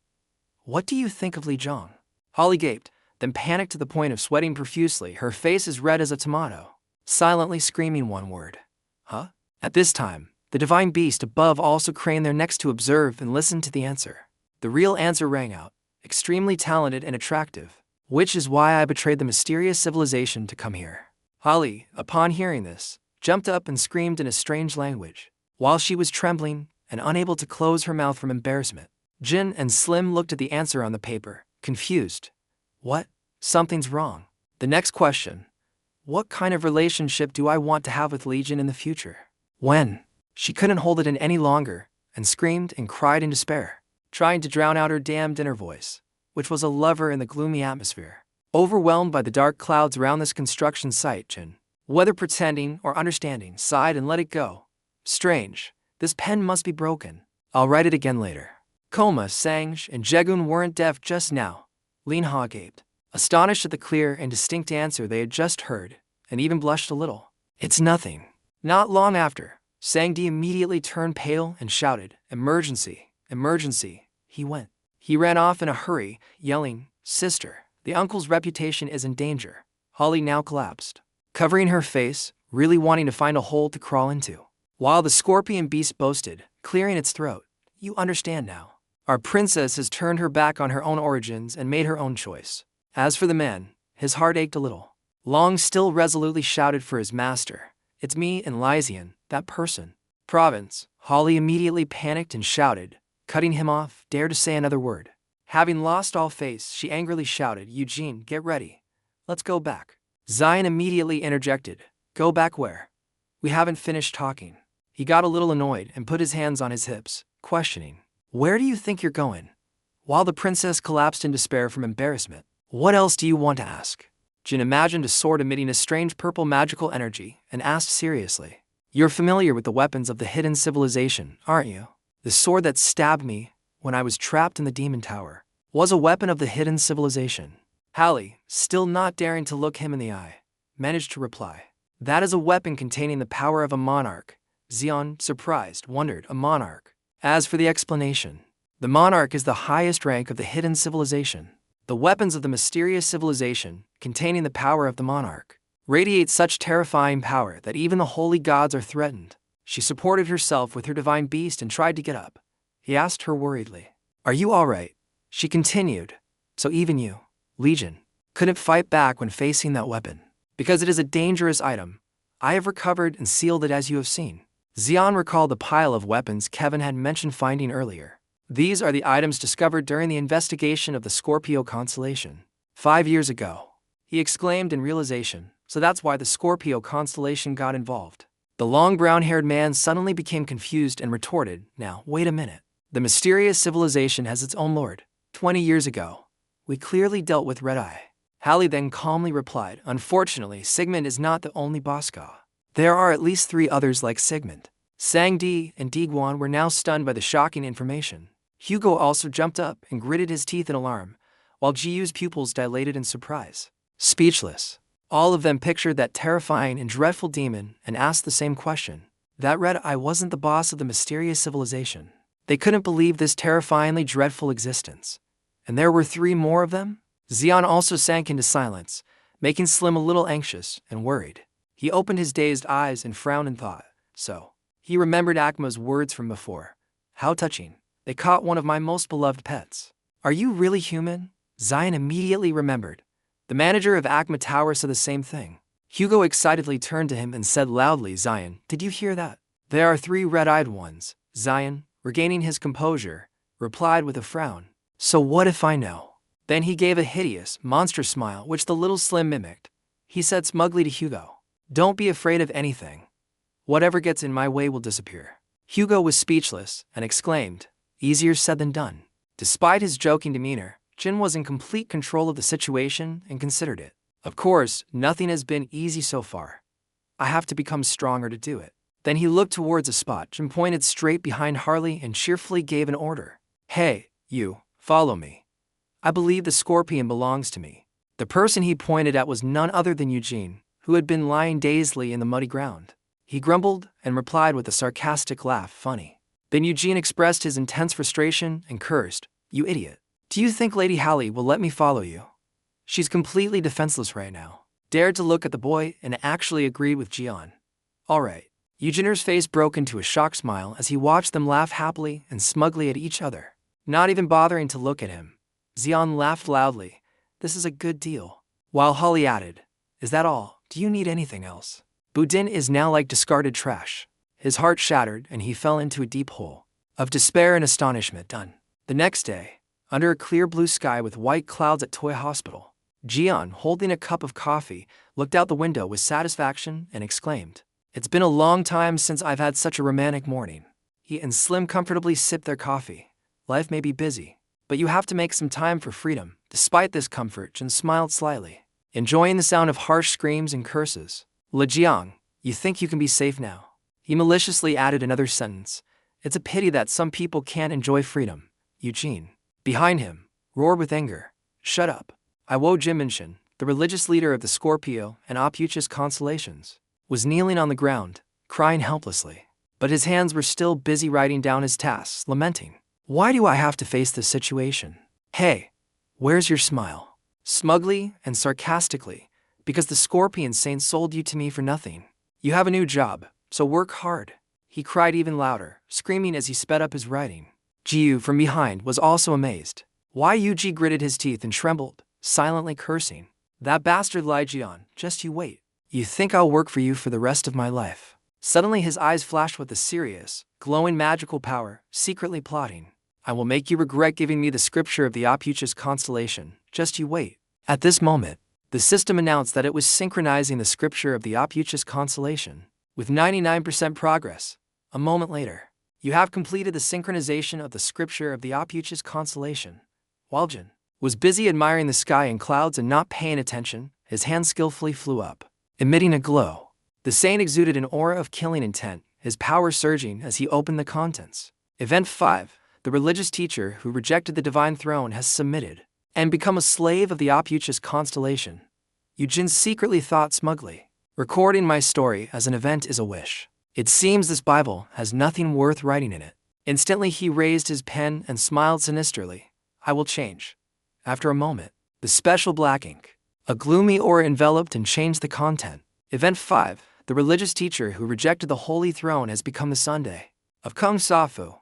What do you think of Liion? Holly gaped, then panicked to the point of sweating profusely, her face as red as a tomato, silently screaming one word. Huh? At this time, the divine beast above also craned their necks to observe and listen to the answer. The real answer rang out, extremely talented and attractive, which is why I betrayed the mysterious civilization to come here. Holly, upon hearing this, jumped up and screamed in a strange language, while she was trembling and unable to close her mouth from embarrassment. Jin and Slim looked at the answer on the paper, confused. What? Something's wrong. The next question. What kind of relationship do I want to have with Liion in the future? When? She couldn't hold it in any longer, and screamed and cried in despair, trying to drown out her damned inner voice, which was a lover in the gloomy atmosphere. Overwhelmed by the dark clouds around this construction site, Jin, whether pretending or understanding, sighed and let it go. Strange. This pen must be broken. I'll write it again later. Koma, Sanj, and Jegun weren't deaf just now. Liion gaped, astonished at the clear and distinct answer they had just heard, and even blushed a little. It's nothing. Not long after, Sangdi immediately turned pale and shouted, emergency, emergency. He ran off in a hurry, yelling, sister, the uncle's reputation is in danger. Holly now collapsed, covering her face, really wanting to find a hole to crawl into. While the scorpion beast boasted, clearing its throat, you understand now. Our princess has turned her back on her own origins and made her own choice. As for the man, his heart ached a little. Long still resolutely shouted for his master. It's me and Liion, that person. Province. Holly immediately panicked and shouted, cutting him off, dare to say another word. Having lost all face, she angrily shouted, Eugene, get ready. Let's go back. Xian immediately interjected, go back where? We haven't finished talking. He got a little annoyed and put his hands on his hips, questioning, where do you think you're going? While the princess collapsed in despair from embarrassment. What else do you want to ask? Jin imagined a sword emitting a strange purple magical energy and asked seriously, you're familiar with the weapons of the hidden civilization, aren't you? The sword that stabbed me when I was trapped in the demon tower was a weapon of the hidden civilization. Hallie, still not daring to look him in the eye, managed to reply, that is a weapon containing the power of a monarch. Xian, surprised, wondered, a monarch. As for the explanation, the monarch is the highest rank of the hidden civilization. The weapons of the mysterious civilization, containing the power of the monarch, radiate such terrifying power that even the holy gods are threatened. She supported herself with her divine beast and tried to get up. He asked her worriedly, are you all right? She continued, so even you, Liion, couldn't fight back when facing that weapon. Because it is a dangerous item, I have recovered and sealed it as you have seen. Xian recalled the pile of weapons Kevin had mentioned finding earlier. These are the items discovered during the investigation of the Scorpio constellation 5 years ago. He exclaimed in realization, so that's why the Scorpio constellation got involved. The long brown-haired man suddenly became confused and retorted, now, wait a minute. The mysterious civilization has its own lord. 20 years ago, we clearly dealt with Red Eye. Hallie then calmly replied, unfortunately, Sigmund is not the only Bosca. There are at least 3 others like Sigmund. Sang-di and Diguan were now stunned by the shocking information. Hugo also jumped up and gritted his teeth in alarm, while Jiyu's pupils dilated in surprise. Speechless, all of them pictured that terrifying and dreadful demon and asked the same question. That red eye wasn't the boss of the mysterious civilization. They couldn't believe this terrifyingly dreadful existence. And there were 3 more of them? Xian also sank into silence, making Slim a little anxious and worried. He opened his dazed eyes and frowned in thought. So, he remembered Akma's words from before. How touching. They caught one of my most beloved pets. Are you really human? Xian immediately remembered. The manager of Akma Tower said the same thing. Hugo excitedly turned to him and said loudly, Xian, did you hear that? There are 3 red-eyed ones. Xian, regaining his composure, replied with a frown. So what if I know? Then he gave a hideous, monstrous smile which the little Slim mimicked. He said smugly to Hugo, don't be afraid of anything. Whatever gets in my way will disappear. Hugo was speechless and exclaimed, easier said than done. Despite his joking demeanor, Jin was in complete control of the situation and considered it. Of course, nothing has been easy so far. I have to become stronger to do it. Then he looked towards a spot Jin pointed straight behind Harley and cheerfully gave an order. Hey, you, follow me. I believe the scorpion belongs to me. The person he pointed at was none other than Eugene, who had been lying dazedly in the muddy ground. He grumbled and replied with a sarcastic laugh, funny. Then Eugene expressed his intense frustration and cursed, you idiot. Do you think Lady Hallie will let me follow you? She's completely defenseless right now. Dared to look at the boy and actually agreed with Jian. Alright. Eugene's face broke into a shocked smile as he watched them laugh happily and smugly at each other. Not even bothering to look at him, Xian laughed loudly. This is a good deal. While Holly added, is that all? Do you need anything else? Budin is now like discarded trash. His heart shattered and he fell into a deep hole of despair and astonishment. Done. The next day, under a clear blue sky with white clouds at Toy Hospital, Jian, holding a cup of coffee, looked out the window with satisfaction and exclaimed, it's been a long time since I've had such a romantic morning. He and Slim comfortably sipped their coffee. Life may be busy, but you have to make some time for freedom. Despite this comfort, Jin smiled slyly, enjoying the sound of harsh screams and curses. Lijiang, you think you can be safe now? He maliciously added another sentence. It's a pity that some people can't enjoy freedom. Eugene, behind him, roared with anger. Shut up. Iwo Jiminshin, the religious leader of the Scorpio and opuchus constellations, was kneeling on the ground, crying helplessly. But his hands were still busy writing down his tasks, lamenting. Why do I have to face this situation? Hey, where's your smile? Smugly and sarcastically, because the Scorpion Saint sold you to me for nothing. You have a new job, so work hard. He cried even louder, screaming as he sped up his writing. Jiu from behind was also amazed. Why Yuji gritted his teeth and trembled, silently cursing. That bastard Liion, just you wait. You think I'll work for you for the rest of my life? Suddenly his eyes flashed with a serious, glowing magical power, secretly plotting. I will make you regret giving me the scripture of the opuchus constellation, just you wait. At this moment, the system announced that it was synchronizing the scripture of the opuchus constellation, with 99% progress. A moment later, you have completed the synchronization of the scripture of the opuchus constellation. While Jin was busy admiring the sky and clouds and not paying attention, his hand skillfully flew up, emitting a glow. The saint exuded an aura of killing intent, his power surging as he opened the contents. Event 5. The religious teacher who rejected the divine throne has submitted and become a slave of the opuchus constellation. Eugene secretly thought smugly. Recording my story as an event is a wish. It seems this Bible has nothing worth writing in it. Instantly he raised his pen and smiled sinisterly. I will change. After a moment, the special black ink, a gloomy aura enveloped and changed the content. Event 5. The religious teacher who rejected the holy throne has become the Sunday of Kung Safu.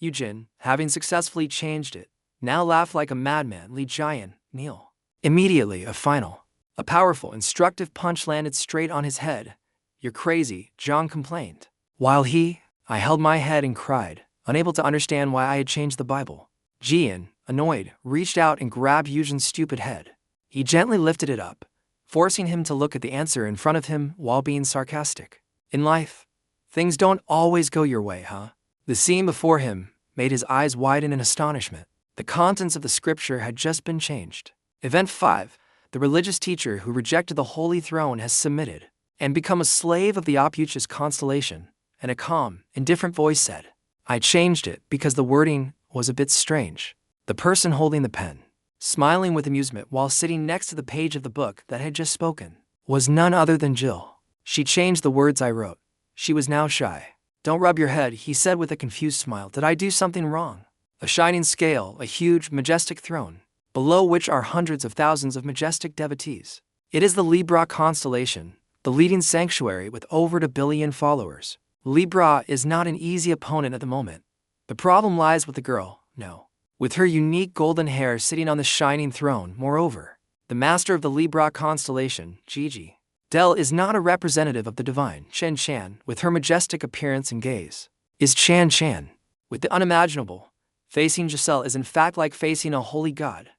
Eugene, having successfully changed it, now laughed like a madman. Li Jian, kneel. Immediately, a powerful, instructive punch landed straight on his head. You're crazy, Zhang complained. While I held my head and cried, unable to understand why I had changed the Bible. Jian, annoyed, reached out and grabbed Eugene's stupid head. He gently lifted it up, forcing him to look at the answer in front of him while being sarcastic. In life, things don't always go your way, huh? The scene before him made his eyes widen in astonishment. The contents of the scripture had just been changed. Event 5. The religious teacher who rejected the holy throne has submitted and become a slave of the opuchus constellation, and a calm, indifferent voice said, I changed it because the wording was a bit strange. The person holding the pen, smiling with amusement while sitting next to the page of the book that had just spoken, was none other than Jill. She changed the words I wrote. She was now shy. Don't rub your head, he said with a confused smile. Did I do something wrong? A shining scale, a huge, majestic throne, below which are hundreds of thousands of majestic devotees. It is the Libra constellation, the leading sanctuary with over 1 billion followers. Libra is not an easy opponent at the moment. The problem lies with the girl, no. With her unique golden hair sitting on the shining throne, moreover, the master of the Libra constellation, Gigi. Del is not a representative of the divine, Chen Chan, with her majestic appearance and gaze. Is Chan Chan, with the unimaginable. Facing Giselle is in fact like facing a holy god.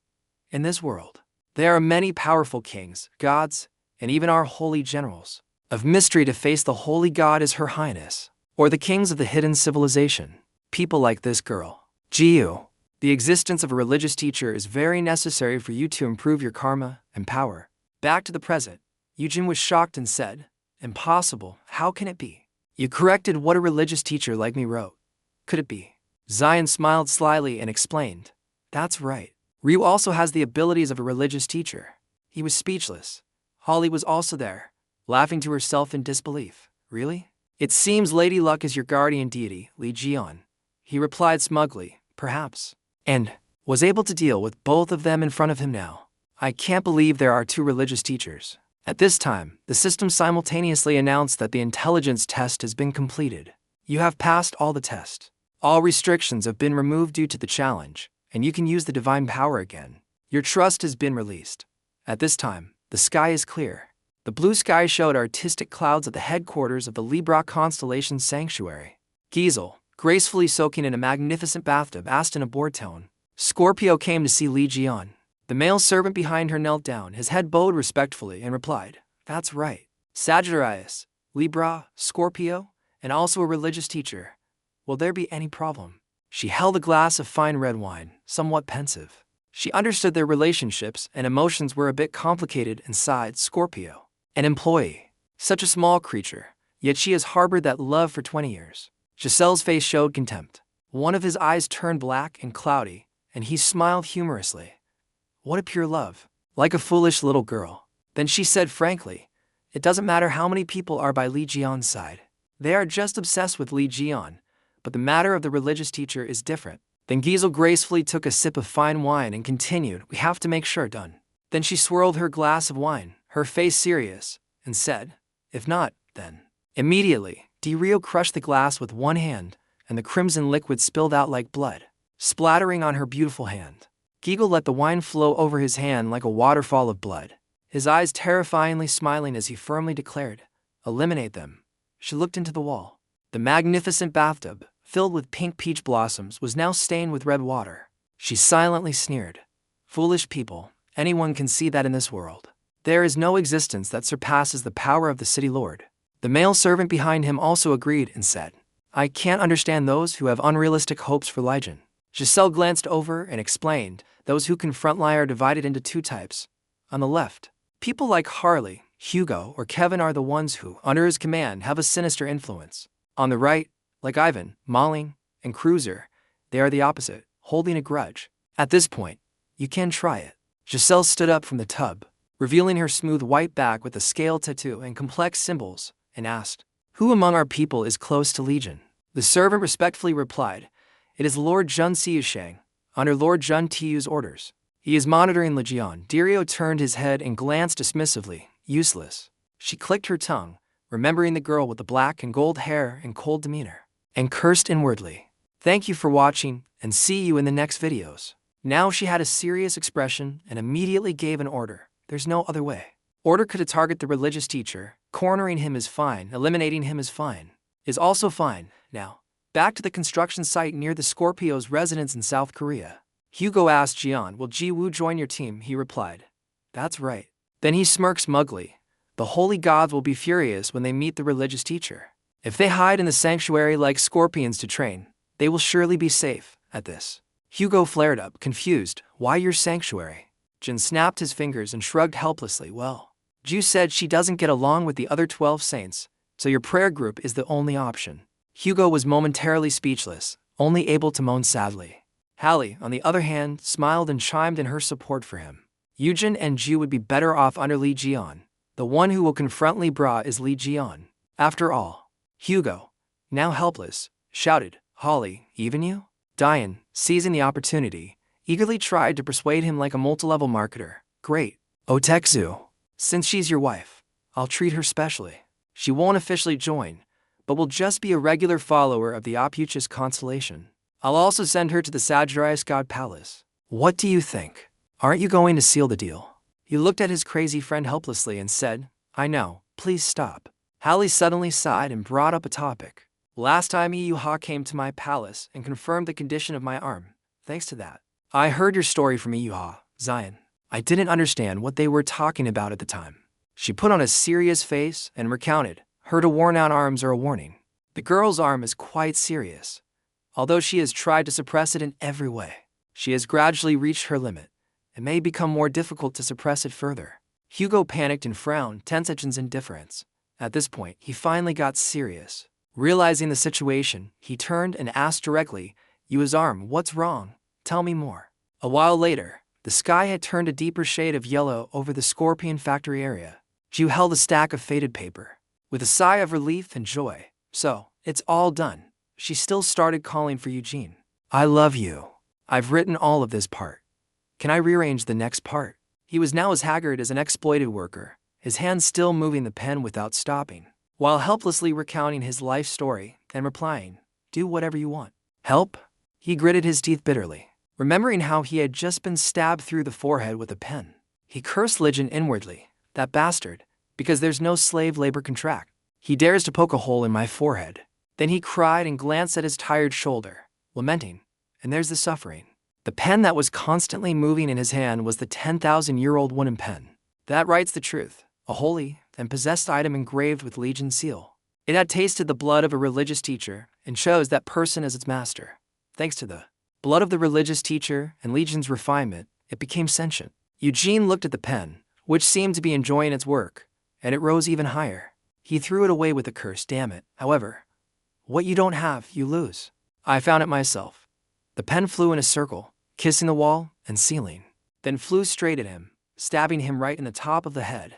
In this world, there are many powerful kings, gods, and even our holy generals. Of mystery to face the holy god is Her Highness, or the kings of the hidden civilization. People like this girl, Jiu. The existence of a religious teacher is very necessary for you to improve your karma and power. Back to the present. Yujin was shocked and said, Impossible, how can it be? You corrected what a religious teacher like me wrote. Could it be? Zion smiled slyly and explained, That's right. Ryu also has the abilities of a religious teacher. He was speechless. Holly was also there, laughing to herself in disbelief. Really? It seems Lady Luck is your guardian deity, Liion. He replied smugly, Perhaps. And was able to deal with both of them in front of him now. I can't believe there are 2 religious teachers. At this time, the system simultaneously announced that the intelligence test has been completed. You have passed all the tests. All restrictions have been removed due to the challenge, and you can use the divine power again. Your trust has been released. At this time, the sky is clear. The blue sky showed artistic clouds at the headquarters of the Libra constellation sanctuary. Giesel, gracefully soaking in a magnificent bathtub, asked in a bored tone. Scorpio came to see Liion. The male servant behind her knelt down, his head bowed respectfully, and replied, That's right. Sagittarius, Libra, Scorpio, and also a religious teacher. Will there be any problem? She held a glass of fine red wine, somewhat pensive. She understood their relationships and emotions were a bit complicated and sighed. Scorpio, an employee. Such a small creature, yet she has harbored that love for 20 years. Giselle's face showed contempt. One of his eyes turned black and cloudy, and he smiled humorously. What a pure love. Like a foolish little girl. Then she said frankly, It doesn't matter how many people are by Liion's side. They are just obsessed with Liion, but the matter of the religious teacher is different. Then Giesel gracefully took a sip of fine wine and continued, We have to make sure done. Then she swirled her glass of wine, her face serious, and said, If not, then. Immediately, Rio crushed the glass with one hand, and the crimson liquid spilled out like blood, splattering on her beautiful hand. Giegel let the wine flow over his hand like a waterfall of blood, his eyes terrifyingly smiling as he firmly declared, Eliminate them. She looked into the wall. The magnificent bathtub, filled with pink peach blossoms, was now stained with red water. She silently sneered. Foolish people, anyone can see that in this world. There is no existence that surpasses the power of the city lord. The male servant behind him also agreed and said, I can't understand those who have unrealistic hopes for Liion. Giselle glanced over and explained, Those who confront Lie are divided into 2 types. On the left, people like Harley, Hugo, or Kevin are the ones who, under his command, have a sinister influence. On the right, like Ivan, Malling, and Cruiser, they are the opposite, holding a grudge. At this point, you can try it. Giselle stood up from the tub, revealing her smooth white back with a scale tattoo and complex symbols, and asked, Who among our people is close to Liion? The servant respectfully replied, It is Lord Jun Siushang, under Lord Jun Tiu's orders. He is monitoring Liion. Rio turned his head and glanced dismissively. Useless. She clicked her tongue, remembering the girl with the black and gold hair and cold demeanor, and cursed inwardly. Thank you for watching, and see you in the next videos. Now she had a serious expression and immediately gave an order. There's no other way. Order could target the religious teacher. Cornering him is fine. Eliminating him is fine. Is also fine. Now, back to the construction site near the Scorpio's residence in South Korea. Hugo asked Jian, Will Ji-woo join your team? He replied, That's right. Then he smirked smugly. The holy gods will be furious when they meet the religious teacher. If they hide in the sanctuary like scorpions to train, they will surely be safe. At this, Hugo flared up, confused. Why your sanctuary? Jin snapped his fingers and shrugged helplessly. Well, Ju said she doesn't get along with the other 12 saints, so your prayer group is the only option. Hugo was momentarily speechless, only able to moan sadly. Hallie, on the other hand, smiled and chimed in her support for him. Yujin and Ju would be better off under Liion. The one who will confront Libra is Liion. After all. Hugo, now helpless, shouted, Holly, even you? Diane, seizing the opportunity, eagerly tried to persuade him like a multi-level marketer. Great. Otexu. Since she's your wife, I'll treat her specially. She won't officially join, but will just be a regular follower of the opuchus constellation. I'll also send her to the Sagittarius God Palace. What do you think? Aren't you going to seal the deal? He looked at his crazy friend helplessly and said, I know, please stop. Hallie suddenly sighed and brought up a topic. Last time Yuha came to my palace and confirmed the condition of my arm. Thanks to that. I heard your story from Yuha, Zion. I didn't understand what they were talking about at the time. She put on a serious face and recounted, her worn-out arms are a warning. The girl's arm is quite serious. Although she has tried to suppress it in every way, she has gradually reached her limit. It may become more difficult to suppress it further. Hugo panicked and frowned, tension's indifference. At this point, he finally got serious. Realizing the situation, he turned and asked directly, Yua's arm, what's wrong? Tell me more. A while later, the sky had turned a deeper shade of yellow over the Scorpion factory area. Ju held a stack of faded paper. With a sigh of relief and joy, so, it's all done. She still started calling for Eugene. I love you. I've written all of this part. Can I rearrange the next part? He was now as haggard as an exploited worker, his hands still moving the pen without stopping, while helplessly recounting his life story and replying, do whatever you want. Help? He gritted his teeth bitterly, remembering how he had just been stabbed through the forehead with a pen. He cursed Liion inwardly, that bastard, because there's no slave labor contract. He dares to poke a hole in my forehead. Then he cried and glanced at his tired shoulder, lamenting, and there's the suffering. The pen that was constantly moving in his hand was the 10,000-year-old wooden pen. That writes the truth, a holy and possessed item engraved with Legion's seal. It had tasted the blood of a religious teacher and chose that person as its master. Thanks to the blood of the religious teacher and Legion's refinement, it became sentient. Eugene looked at the pen, which seemed to be enjoying its work, and it rose even higher. He threw it away with a curse, damn it. However, what you don't have, you lose. I found it myself. The pen flew in a circle, kissing the wall and ceiling, then flew straight at him, stabbing him right in the top of the head.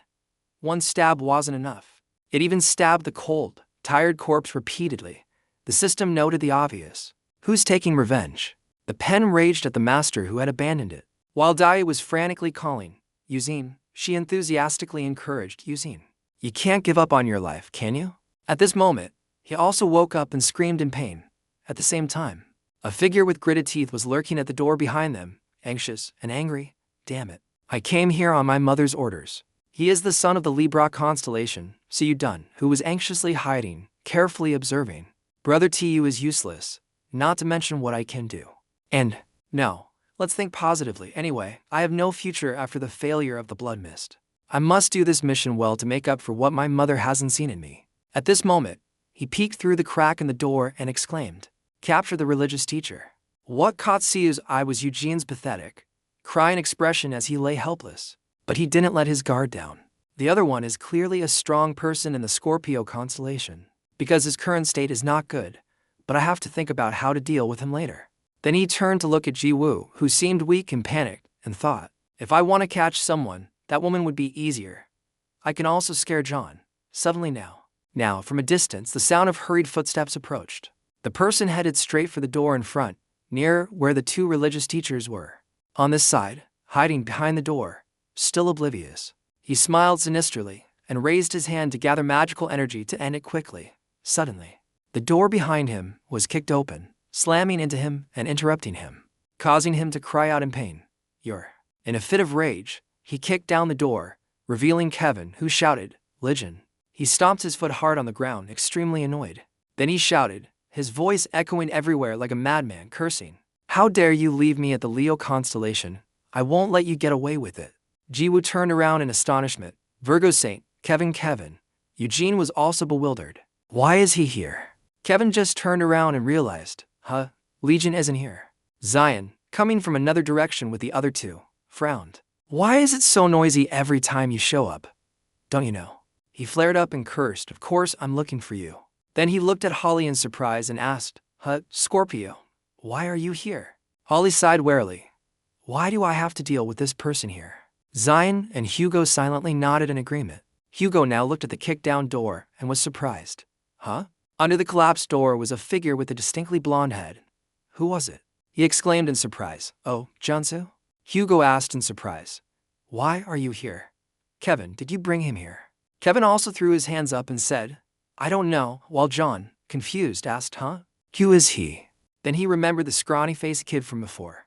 One stab wasn't enough. It even stabbed the cold, tired corpse repeatedly. The system noted the obvious. Who's taking revenge? The pen raged at the master who had abandoned it. While Dai was frantically calling, Eugene, she enthusiastically encouraged Eugene. You can't give up on your life, can you? At this moment, he also woke up and screamed in pain. At the same time, a figure with gritted teeth was lurking at the door behind them, anxious and angry. Damn it. I came here on my mother's orders. He is the son of the Libra constellation, Siyu Dun, who was anxiously hiding, carefully observing. Brother Tu is useless, not to mention what I can do. And, no, let's think positively. Anyway, I have no future after the failure of the Blood Mist. I must do this mission well to make up for what my mother hasn't seen in me. At this moment, he peeked through the crack in the door and exclaimed, capture the religious teacher. What caught Siyu's eye was Eugene's pathetic, crying expression as he lay helpless. But he didn't let his guard down. The other one is clearly a strong person in the Scorpio constellation, because his current state is not good, but I have to think about how to deal with him later. Then he turned to look at Ji Woo, who seemed weak and panicked, and thought, if I want to catch someone, that woman would be easier. I can also scare John. Suddenly now, from a distance, the sound of hurried footsteps approached. The person headed straight for the door in front, near where the two religious teachers were. On this side, hiding behind the door, still oblivious, he smiled sinisterly and raised his hand to gather magical energy to end it quickly. Suddenly, the door behind him was kicked open, slamming into him and interrupting him, causing him to cry out in pain. In a fit of rage, he kicked down the door, revealing Kevin, who shouted, Liion. He stomped his foot hard on the ground, extremely annoyed. Then he shouted, his voice echoing everywhere like a madman, cursing. How dare you leave me at the Leo constellation? I won't let you get away with it. Jiwoo turned around in astonishment. Virgo Saint, Kevin. Eugene was also bewildered. Why is he here? Kevin just turned around and realized, Liion isn't here. Zion, coming from another direction with the other two, frowned. Why is it so noisy every time you show up? don't you know? He flared up and cursed, of course I'm looking for you. Then he looked at Holly in surprise and asked, Scorpio, why are you here? Holly sighed wearily. Why do I have to deal with this person here? Zion and Hugo silently nodded in agreement. Hugo now looked at the kicked-down door and was surprised. Huh? Under the collapsed door was a figure with a distinctly blonde head. Who was it? He exclaimed in surprise. Oh, Junsu? Hugo asked in surprise. Why are you here? Kevin, did you bring him here? Kevin also threw his hands up and said, I don't know, while John, confused, asked, Who is he? Then he remembered the scrawny-faced kid from before.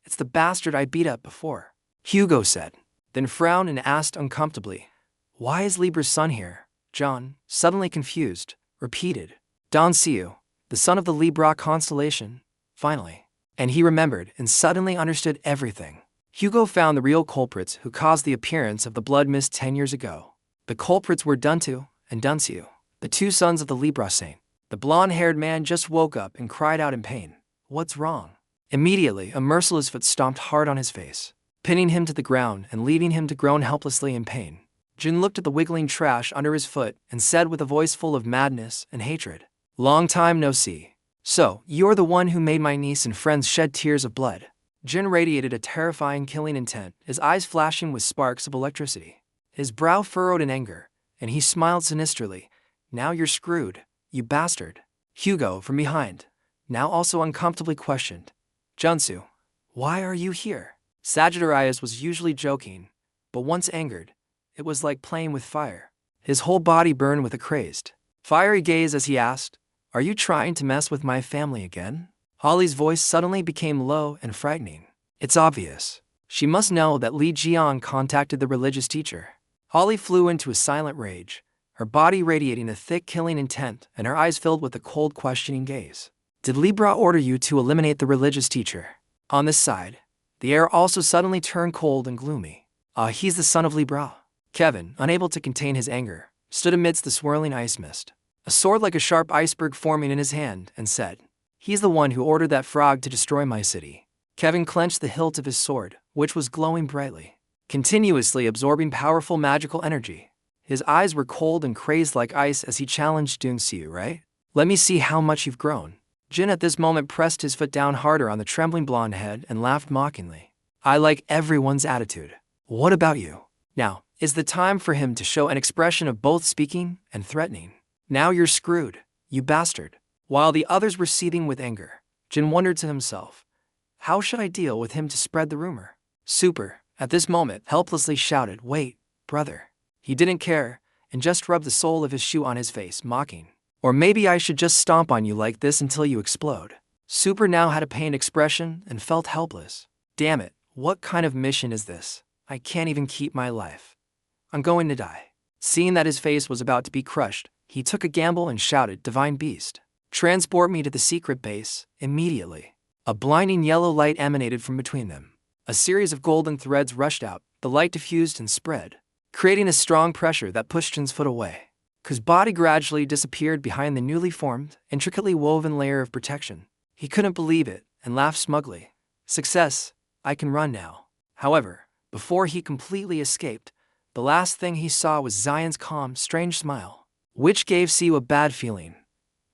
It's the bastard I beat up before, Hugo said, then frowned and asked uncomfortably, Why is Libra's son here? John, suddenly confused, repeated, Don Siu, the son of the Libra constellation, finally. And he remembered and suddenly understood everything. Hugo found the real culprits who caused the appearance of the blood mist 10 years ago. The culprits were Duntu and Dunsiu, the two sons of the Libra saint. The blonde-haired man just woke up and cried out in pain. What's wrong? Immediately, a merciless foot stomped hard on his face, pinning him to the ground and leaving him to groan helplessly in pain. Jin looked at the wiggling trash under his foot and said with a voice full of madness and hatred, Long time no see. So, you're the one who made my niece and friends shed tears of blood. Jin radiated a terrifying killing intent, his eyes flashing with sparks of electricity. His brow furrowed in anger, and he smiled sinisterly. Now you're screwed, you bastard. Hugo, from behind, now also uncomfortably questioned. Junsu, why are you here? Sagittarius was usually joking, but once angered, it was like playing with fire. His whole body burned with a crazed, fiery gaze as he asked, Are you trying to mess with my family again? Holly's voice suddenly became low and frightening. It's obvious. She must know that Li Jian contacted the religious teacher. Holly flew into a silent rage, her body radiating a thick killing intent and her eyes filled with a cold questioning gaze. Did Libra order you to eliminate the religious teacher? On this side, the air also suddenly turned cold and gloomy. He's the son of Libra. Kevin, unable to contain his anger, stood amidst the swirling ice mist, a sword like a sharp iceberg forming in his hand, and said, He's the one who ordered that frog to destroy my city. Kevin clenched the hilt of his sword, which was glowing brightly, continuously absorbing powerful magical energy. His eyes were cold and crazed like ice as he challenged Dunsiu, right? Let me see how much you've grown. Jin at this moment pressed his foot down harder on the trembling blonde head and laughed mockingly. I like everyone's attitude. What about you? Now is the time for him to show an expression of both speaking and threatening. Now you're screwed, you bastard. While the others were seething with anger, Jin wondered to himself, how should I deal with him to spread the rumor? Super, at this moment, helplessly shouted, Wait, brother. He didn't care, and just rubbed the sole of his shoe on his face, mocking. Or maybe I should just stomp on you like this until you explode. Super now had a pained expression and felt helpless. Damn it, what kind of mission is this? I can't even keep my life. I'm going to die. Seeing that his face was about to be crushed, he took a gamble and shouted, Divine Beast, transport me to the secret base, immediately. A blinding yellow light emanated from between them. A series of golden threads rushed out, the light diffused and spread, creating a strong pressure that pushed Jin's foot away. His body gradually disappeared behind the newly formed, intricately woven layer of protection. He couldn't believe it and laughed smugly. Success, I can run now. However, before he completely escaped, the last thing he saw was Zion's calm, strange smile, which gave Siu a bad feeling.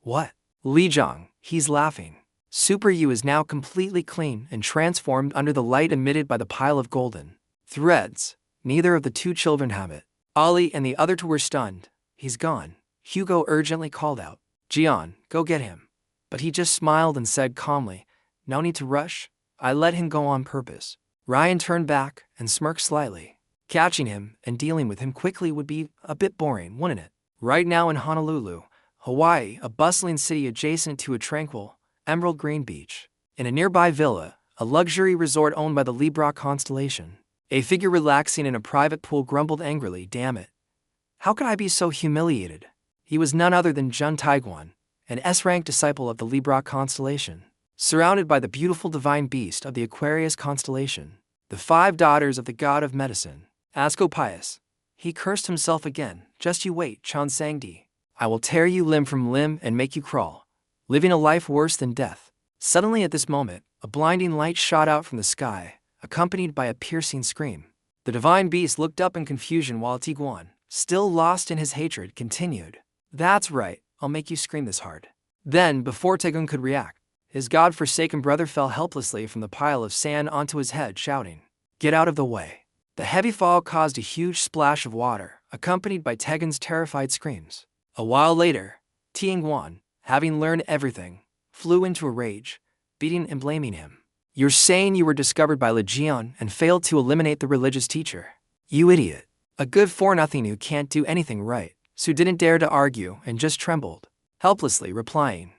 What? Lijiang, he's laughing. Super Yu is now completely clean and transformed under the light emitted by the pile of golden threads. Neither of the two children have it. Ali and the other two were stunned. He's gone. Hugo urgently called out, Jian, go get him. But he just smiled and said calmly, No need to rush. I let him go on purpose. Ryan turned back and smirked slightly. Catching him and dealing with him quickly would be a bit boring, wouldn't it? Right now in Honolulu, Hawaii, a bustling city adjacent to a tranquil, emerald green beach. In a nearby villa, a luxury resort owned by the Libra constellation, a figure relaxing in a private pool grumbled angrily, Damn it. How could I be so humiliated? He was none other than Jun Taiguan, an S-rank disciple of the Libra constellation, surrounded by the beautiful divine beast of the Aquarius constellation, the 5 daughters of the god of medicine, Asclepius. He cursed himself again. Just you wait, Chan Sangdi. I will tear you limb from limb and make you crawl, living a life worse than death. Suddenly at this moment, a blinding light shot out from the sky, accompanied by a piercing scream. The divine beast looked up in confusion while Tiguan, still lost in his hatred, continued. That's right, I'll make you scream this hard. Then, before Taegun could react, his god-forsaken brother fell helplessly from the pile of sand onto his head, shouting, "Get out of the way." The heavy fall caused a huge splash of water, accompanied by Taegun's terrified screams. A while later, Taegun, having learned everything, flew into a rage, beating and blaming him. "You're saying you were discovered by Liion and failed to eliminate the religious teacher? You idiot. A good for-nothing who can't do anything right." Su didn't dare to argue and just trembled, helplessly replying,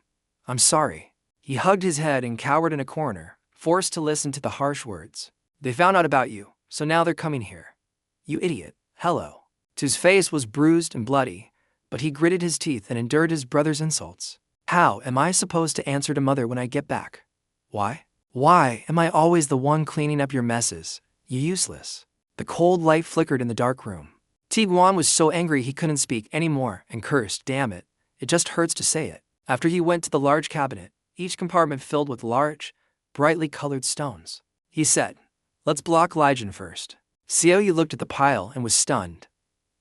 "I'm sorry." He hugged his head and cowered in a corner, forced to listen to the harsh words. "They found out about you, so now they're coming here. You idiot. Hello." Su's face was bruised and bloody, but he gritted his teeth and endured his brother's insults. "How am I supposed to answer to mother when I get back? Why? Why am I always the one cleaning up your messes, you useless?" The cold light flickered in the dark room. Taegun was so angry he couldn't speak anymore and cursed, "Damn it, it just hurts to say it." After he went to the large cabinet, each compartment filled with large, brightly colored stones. He said, "Let's block Liion first." Xiaoyu looked at the pile and was stunned.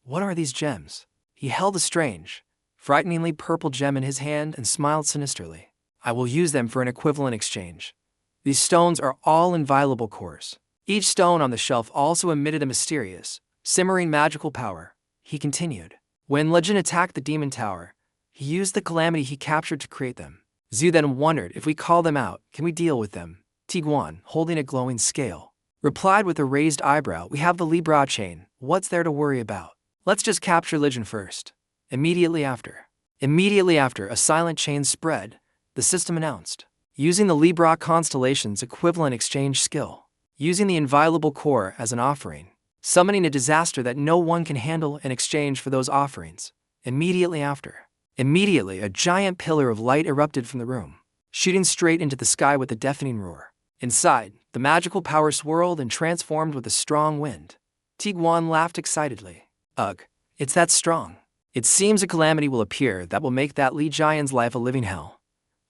"What are these gems?" He held a strange, frighteningly purple gem in his hand and smiled sinisterly. "I will use them for an equivalent exchange. These stones are all inviolable cores." Each stone on the shelf also emitted a mysterious, simmering magical power. He continued. "When Liion attacked the demon tower, he used the calamity he captured to create them. Zhu then wondered, if we call them out, can we deal with them?" Taegun, holding a glowing scale, replied with a raised eyebrow, "We have the Libra chain, what's there to worry about? Let's just capture Liion first." Immediately after, a silent chain spread, the system announced. Using the Libra constellation's equivalent exchange skill. Using the inviolable core as an offering. Summoning a disaster that no one can handle in exchange for those offerings. Immediately, a giant pillar of light erupted from the room, shooting straight into the sky with a deafening roar. Inside, the magical power swirled and transformed with a strong wind. Taegun laughed excitedly. "Ugh, it's that strong. It seems a calamity will appear that will make that Liion's life a living hell."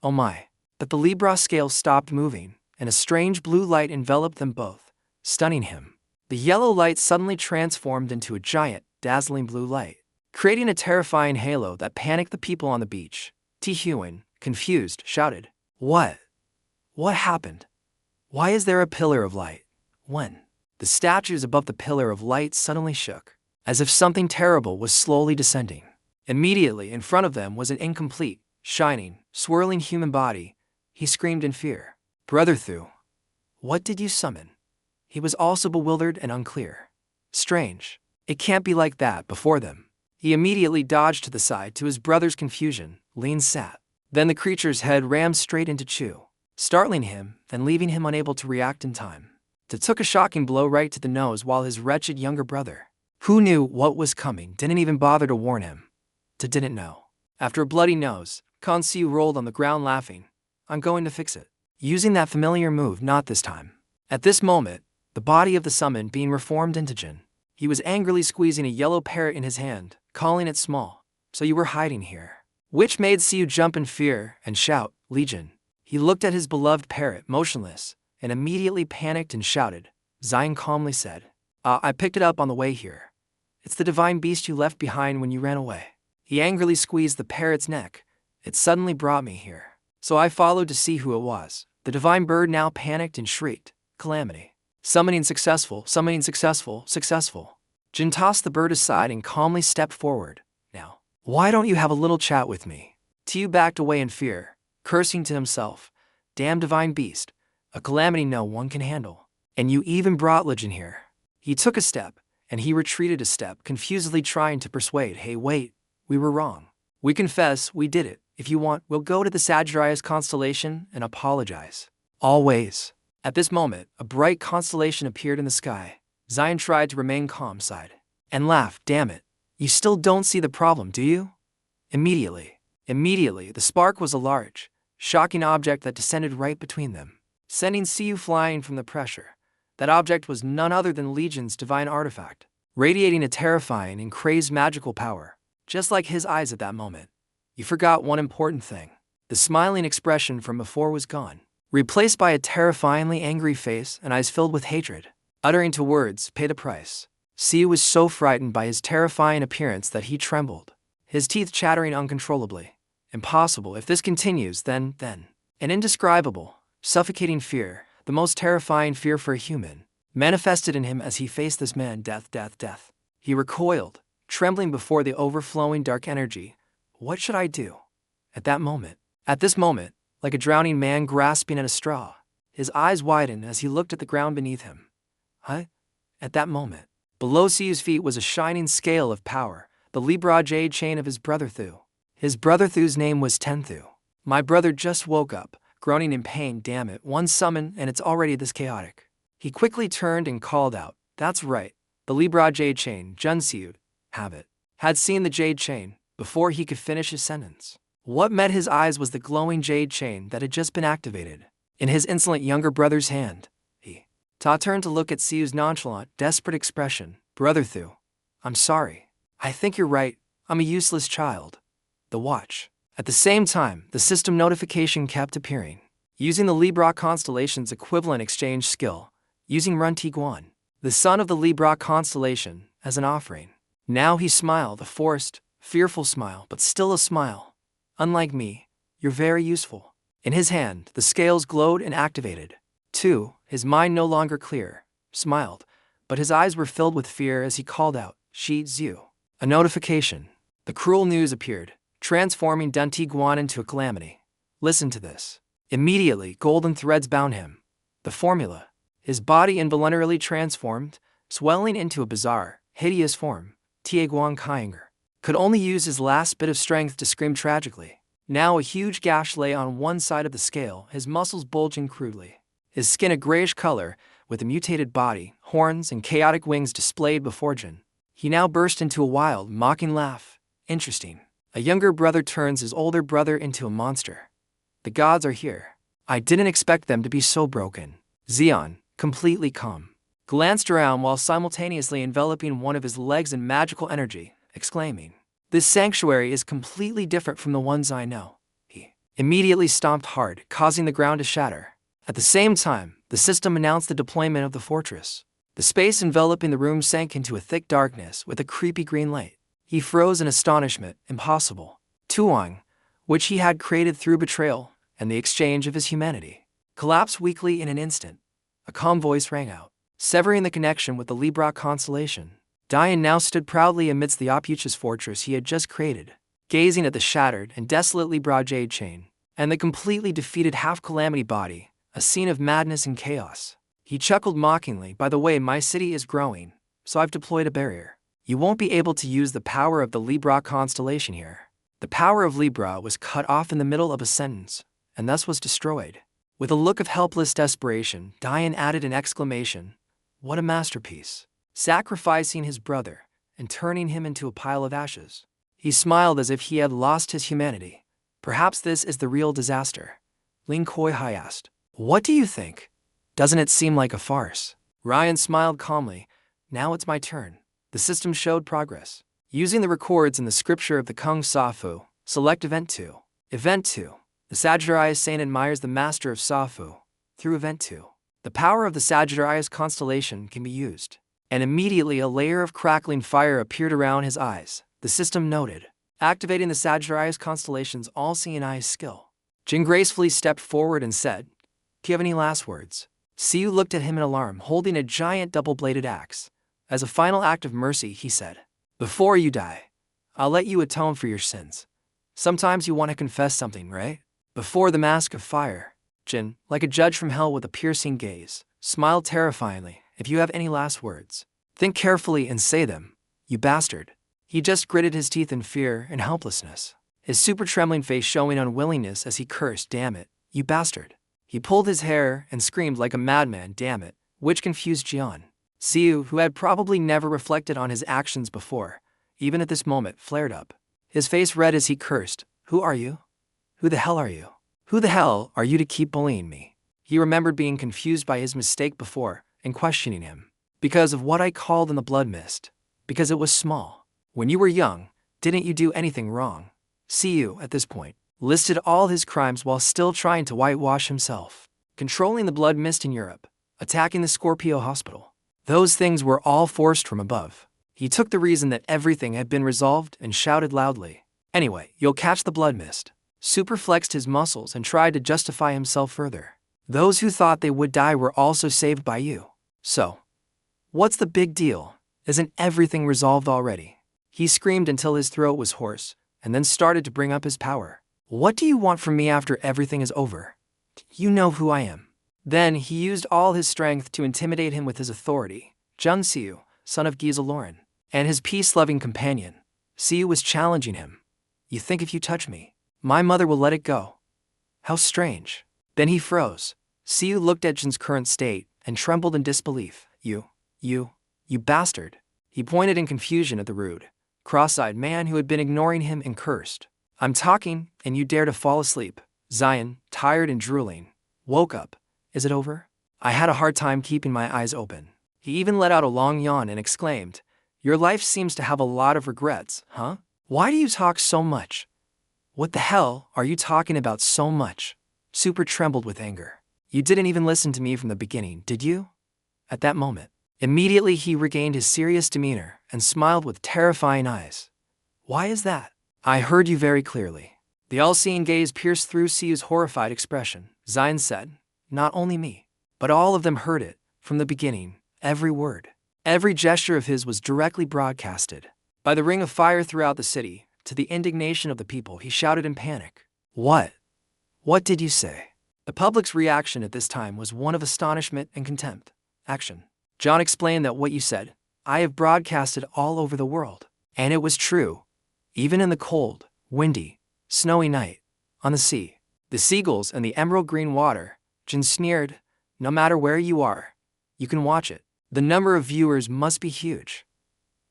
Oh my. But the Libra scale stopped moving, and a strange blue light enveloped them both, stunning him. The yellow light suddenly transformed into a giant, dazzling blue light, creating a terrifying halo that panicked the people on the beach. Taegun, confused, shouted, What happened? Why is there a pillar of light?" When the statues above the pillar of light suddenly shook, as if something terrible was slowly descending. Immediately in front of them was an incomplete, shining, swirling human body. He screamed in fear. "Brother Thu, what did you summon?" He was also bewildered and unclear. Strange. It can't be like that before them. He immediately dodged to the side. To his brother's confusion, Liion sat. Then the creature's head rammed straight into Chu, startling him, then leaving him unable to react in time. It took a shocking blow right to the nose, while his wretched younger brother, who knew what was coming, didn't even bother to warn him. Didn't know. After a bloody nose, Kansu rolled on the ground laughing. "I'm going to fix it." Using that familiar move, not this time. At this moment, the body of the summoned being reformed into Jin. He was angrily squeezing a yellow parrot in his hand, calling it small. "So you were hiding here." Which made Siu jump in fear and shout, "Liion." He looked at his beloved parrot, motionless, and immediately panicked and shouted. Zion calmly said, I picked it up on the way here. It's the divine beast you left behind when you ran away." He angrily squeezed the parrot's neck. "It suddenly brought me here. So I followed to see who it was." The divine bird now panicked and shrieked, "Calamity. Summoning successful, summoning successful, successful." Jin tossed the bird aside and calmly stepped forward. "Now, why don't you have a little chat with me?" Tiu backed away in fear, cursing to himself, "Damn divine beast, a calamity no one can handle. And you even brought Liion here." He took a step, and he retreated a step, confusedly trying to persuade, "Hey, wait, we were wrong. We confess, we did it. If you want, we'll go to the Sagittarius constellation and apologize." Always. At this moment, a bright constellation appeared in the sky. Zion tried to remain calm, sighed, and laughed. "Damn it. You still don't see the problem, do you?" Immediately, the spark was a large, shocking object that descended right between them, sending Siu flying from the pressure. That object was none other than Legion's divine artifact, radiating a terrifying and crazed magical power. Just like his eyes at that moment. You forgot one important thing. The smiling expression from before was gone, replaced by a terrifyingly angry face and eyes filled with hatred. Uttering two words, "Pay the price." Siu was so frightened by his terrifying appearance that he trembled, his teeth chattering uncontrollably. Impossible. If this continues, then. An indescribable, suffocating fear, the most terrifying fear for a human, manifested in him as he faced this man. Death. He recoiled, trembling before the overflowing dark energy. What should I do? At this moment, like a drowning man grasping at a straw, his eyes widened as he looked at the ground beneath him. At that moment, below Siu's feet was a shining scale of power, the Libra jade chain of his brother Thu. His brother Thu's name was Tenthu. My brother just woke up, groaning in pain. Damn it, one summon and it's already this chaotic. He quickly turned and called out, that's right, the Libra jade chain, Jun Siu, have it. Had seen the jade chain before he could finish his sentence. What met his eyes was the glowing jade chain that had just been activated. In his insolent younger brother's hand, Ta turned to look at Siu's nonchalant, desperate expression. Brother Thu, I'm sorry. I think you're right, I'm a useless child. The watch. At the same time, the system notification kept appearing. Using the Libra constellation's equivalent exchange skill, using Run Tiguan, the son of the Libra constellation, as an offering. Now he smiled, a forced, fearful smile, but still a smile. Unlike me, you're very useful. In his hand, the scales glowed and activated. 2, his mind no longer clear, smiled, but his eyes were filled with fear as he called out, Shi Zhu. A notification. The cruel news appeared, transforming Dun Tiguan into a calamity. Listen to this. Immediately, golden threads bound him. The formula. His body involuntarily transformed, swelling into a bizarre, hideous form. Tieguan Kainger could only use his last bit of strength to scream tragically. Now a huge gash lay on one side of the scale, his muscles bulging crudely. His skin a grayish color, with a mutated body, horns, and chaotic wings displayed before Jin. He now burst into a wild, mocking laugh. Interesting. A younger brother turns his older brother into a monster. The gods are here. I didn't expect them to be so broken. Liion, completely calm, glanced around while simultaneously enveloping one of his legs in magical energy, exclaiming, this sanctuary is completely different from the ones I know. He immediately stomped hard, causing the ground to shatter. At the same time, the system announced the deployment of the fortress. The space enveloping the room sank into a thick darkness with a creepy green light. He froze in astonishment. Impossible. Tuang, which he had created through betrayal and the exchange of his humanity, collapsed weakly in an instant. A calm voice rang out, severing the connection with the Libra constellation. Liion now stood proudly amidst the opuchus fortress he had just created, gazing at the shattered and desolate Libra jade chain and the completely defeated half-calamity body. A scene of madness and chaos. He chuckled mockingly. By the way, my city is growing, so I've deployed a barrier. You won't be able to use the power of the Libra constellation here. The power of Libra was cut off in the middle of a sentence, and thus was destroyed. With a look of helpless desperation, Liion added an exclamation. What a masterpiece. Sacrificing his brother and turning him into a pile of ashes. He smiled as if he had lost his humanity. Perhaps this is the real disaster. Ling Koi Hai asked. What do you think? Doesn't it seem like a farce? Ryan smiled calmly. Now it's my turn. The system showed progress. Using the records in the scripture of the Kung Safu, select Event 2. Event 2. The Sagittarius Saint admires the master of Safu. Through Event 2, the power of the Sagittarius constellation can be used. And immediately a layer of crackling fire appeared around his eyes. The system noted, activating the Sagittarius constellation's all-seeing eyes skill. Jin gracefully stepped forward and said, do you have any last words? Siu looked at him in alarm, holding a giant double-bladed axe. As a final act of mercy, he said, before you die, I'll let you atone for your sins. Sometimes you want to confess something, right? Before the mask of fire, Jin, like a judge from hell with a piercing gaze, smiled terrifyingly. If you have any last words, think carefully and say them, you bastard. He just gritted his teeth in fear and helplessness, his super trembling face showing unwillingness as he cursed, damn it, you bastard. He pulled his hair and screamed like a madman, damn it, which confused Jian. Siu, who had probably never reflected on his actions before, even at this moment, flared up. His face red as he cursed, who are you? Who the hell are you? Who the hell are you to keep bullying me? He remembered being confused by his mistake before and questioning him. Because of what I called in the blood mist. Because it was small. When you were young, didn't you do anything wrong? Siu, at this point, listed all his crimes while still trying to whitewash himself. Controlling the blood mist in Europe, attacking the Scorpio hospital, Those things were all forced from above. He took the reason that everything had been resolved and shouted loudly. Anyway, you'll catch the blood mist. Super flexed his muscles and tried to justify himself further. Those who thought they would die were also saved by you. So, what's the big deal? Isn't everything resolved already? He screamed until his throat was hoarse, and then started to bring up his power. What do you want from me after everything is over? You know who I am. Then he used all his strength to intimidate him with his authority. Jun Siu, son of Giza Lauren, and his peace-loving companion. Siu was challenging him. You think if you touch me, my mother will let it go? How strange. Then he froze. Siu looked at Jun's current state and trembled in disbelief. You bastard. He pointed in confusion at the rude, cross-eyed man who had been ignoring him and cursed. I'm talking, and you dare to fall asleep. Zion, tired and drooling, woke up. Is it over? I had a hard time keeping my eyes open. He even let out a long yawn and exclaimed, Your life seems to have a lot of regrets, huh? Why do you talk so much? What the hell are you talking about so much? Super trembled with anger. You didn't even listen to me from the beginning, did you? At that moment, immediately he regained his serious demeanor and smiled with terrifying eyes. Why is that? I heard you very clearly. The all-seeing gaze pierced through Siu's horrified expression. Zion said, Not only me, but all of them heard it, from the beginning, every word. Every gesture of his was directly broadcasted. By the ring of fire throughout the city, to the indignation of the people, he shouted in panic. What? What did you say? The public's reaction at this time was one of astonishment and contempt. Action. John explained that what you said, I have broadcasted all over the world. And it was true. Even in the cold, windy, snowy night, on the sea, the seagulls and the emerald green water, Jin sneered, no matter where you are, you can watch it. The number of viewers must be huge.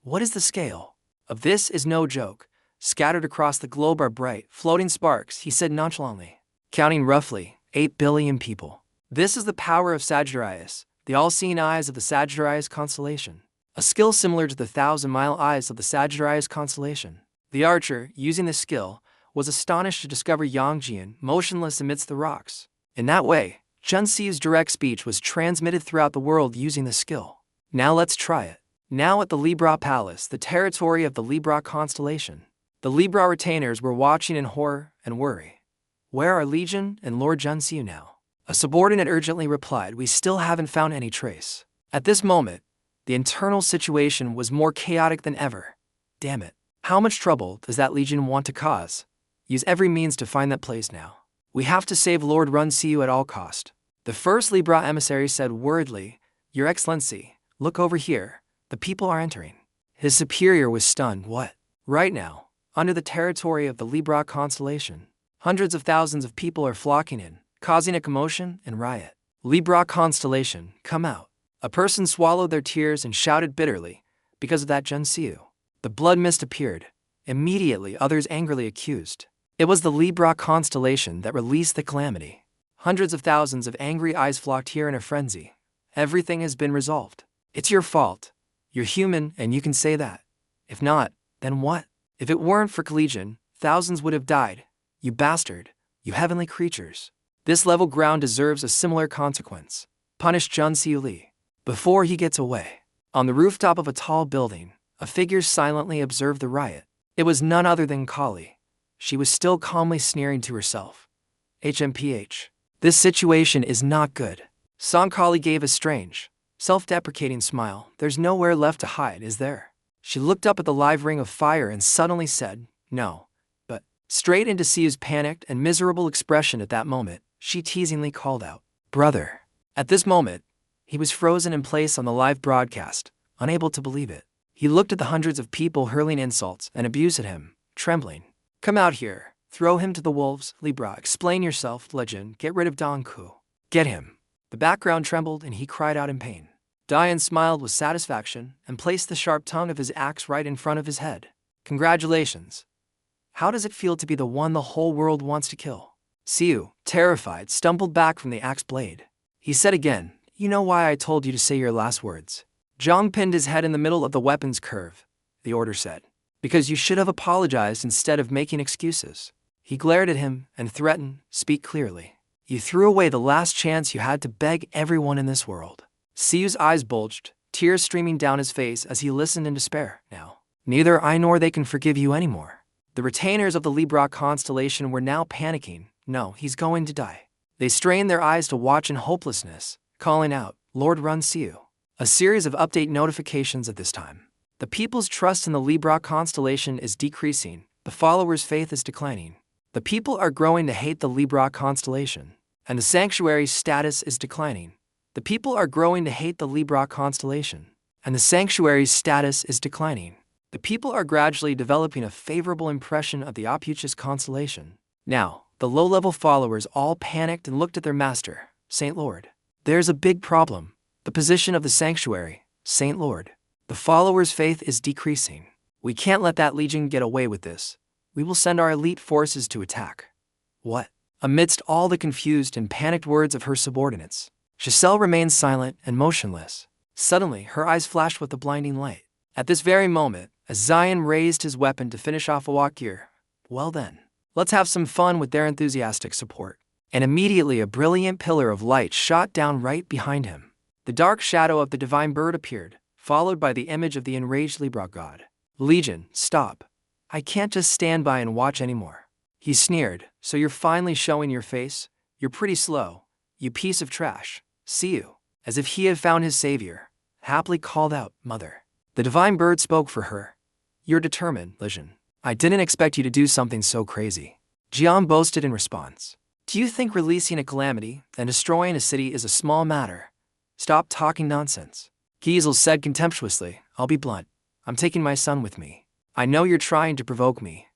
What is the scale of this? Is no joke. Scattered across the globe are bright, floating sparks, he said nonchalantly. Counting roughly, 8 billion people. This is the power of Sagittarius, the all-seeing eyes of the Sagittarius constellation. A skill similar to the 1,000-mile eyes of the Sagittarius constellation. The archer, using this skill, was astonished to discover Yang Jian motionless amidst the rocks. In that way, Jun Siu's direct speech was transmitted throughout the world using the skill. Now let's try it. Now at the Libra Palace, the territory of the Libra constellation. The Libra retainers were watching in horror and worry. Where are Liion and Lord Jun Siu now? A subordinate urgently replied, We still haven't found any trace. At this moment, the internal situation was more chaotic than ever. Damn it. How much trouble does that Liion want to cause? Use every means to find that place now. We have to save Lord Run Siu at all cost. The first Libra emissary said worriedly, Your Excellency, look over here. The people are entering. His superior was stunned. What? Right now, under the territory of the Libra constellation, hundreds of thousands of people are flocking in, causing a commotion and riot. Libra constellation, come out. A person swallowed their tears and shouted bitterly, because of that Jun Siu. The blood mist appeared. Immediately others angrily accused. It was the Libra constellation that released the calamity. Hundreds of thousands of angry eyes flocked here in a frenzy. Everything has been resolved. It's your fault. You're human and you can say that. If not, then what? If it weren't for collision, thousands would have died. You bastard. You heavenly creatures. This level ground deserves a similar consequence. Punish Jun Siu Li. Before he gets away. On the rooftop of a tall building, a figure silently observed the riot. It was none other than Kali. She was still calmly sneering to herself. HMPH. This situation is not good. Song Kali gave a strange, self-deprecating smile. There's nowhere left to hide, is there? She looked up at the live ring of fire and suddenly said, No. But, straight into Siu's panicked and miserable expression at that moment, she teasingly called out, Brother. At this moment, he was frozen in place on the live broadcast, unable to believe it. He looked at the hundreds of people hurling insults and abuse at him, trembling. Come out here. Throw him to the wolves, Libra. Explain yourself, Legend. Get rid of Dong Ku. Get him. The background trembled and he cried out in pain. Diane smiled with satisfaction and placed the sharp tongue of his axe right in front of his head. Congratulations. How does it feel to be the one the whole world wants to kill? Siu, terrified, stumbled back from the axe blade. He said again, You know why I told you to say your last words? Zhang pinned his head in the middle of the weapon's curve, the order said. Because you should have apologized instead of making excuses. He glared at him and threatened, Speak clearly. You threw away the last chance you had to beg everyone in this world. Siu's eyes bulged, tears streaming down his face as he listened in despair. Now, neither I nor they can forgive you anymore. The retainers of the Libra constellation were now panicking. No, he's going to die. They strained their eyes to watch in hopelessness, calling out, Lord Run Siu. A series of update notifications at this time. The people's trust in the Libra constellation is decreasing. The followers' faith is declining. The people are growing to hate the Libra constellation, and the sanctuary's status is declining. The people are growing to hate the Libra constellation, and the sanctuary's status is declining. The people are gradually developing a favorable impression of the opuchus constellation. Now, the low-level followers all panicked and looked at their master, Saint Lord. There's a big problem. The position of the sanctuary, Saint Lord. The followers' faith is decreasing. We can't let that legion get away with this. We will send our elite forces to attack. What? Amidst all the confused and panicked words of her subordinates, Giselle remained silent and motionless. Suddenly, her eyes flashed with a blinding light. At this very moment, as Zion raised his weapon to finish off Awakir, well then, let's have some fun with their enthusiastic support. And immediately a brilliant pillar of light shot down right behind him. The dark shadow of the divine bird appeared, followed by the image of the enraged Libra god. Legion, stop. I can't just stand by and watch anymore. He sneered, so you're finally showing your face? You're pretty slow, you piece of trash. See you. As if he had found his savior, happily called out, Mother. The divine bird spoke for her. You're determined, Liion. I didn't expect you to do something so crazy. Jian boasted in response. Do you think releasing a calamity and destroying a city is a small matter? Stop talking nonsense. Giesel said contemptuously, I'll be blunt. I'm taking my son with me. I know you're trying to provoke me,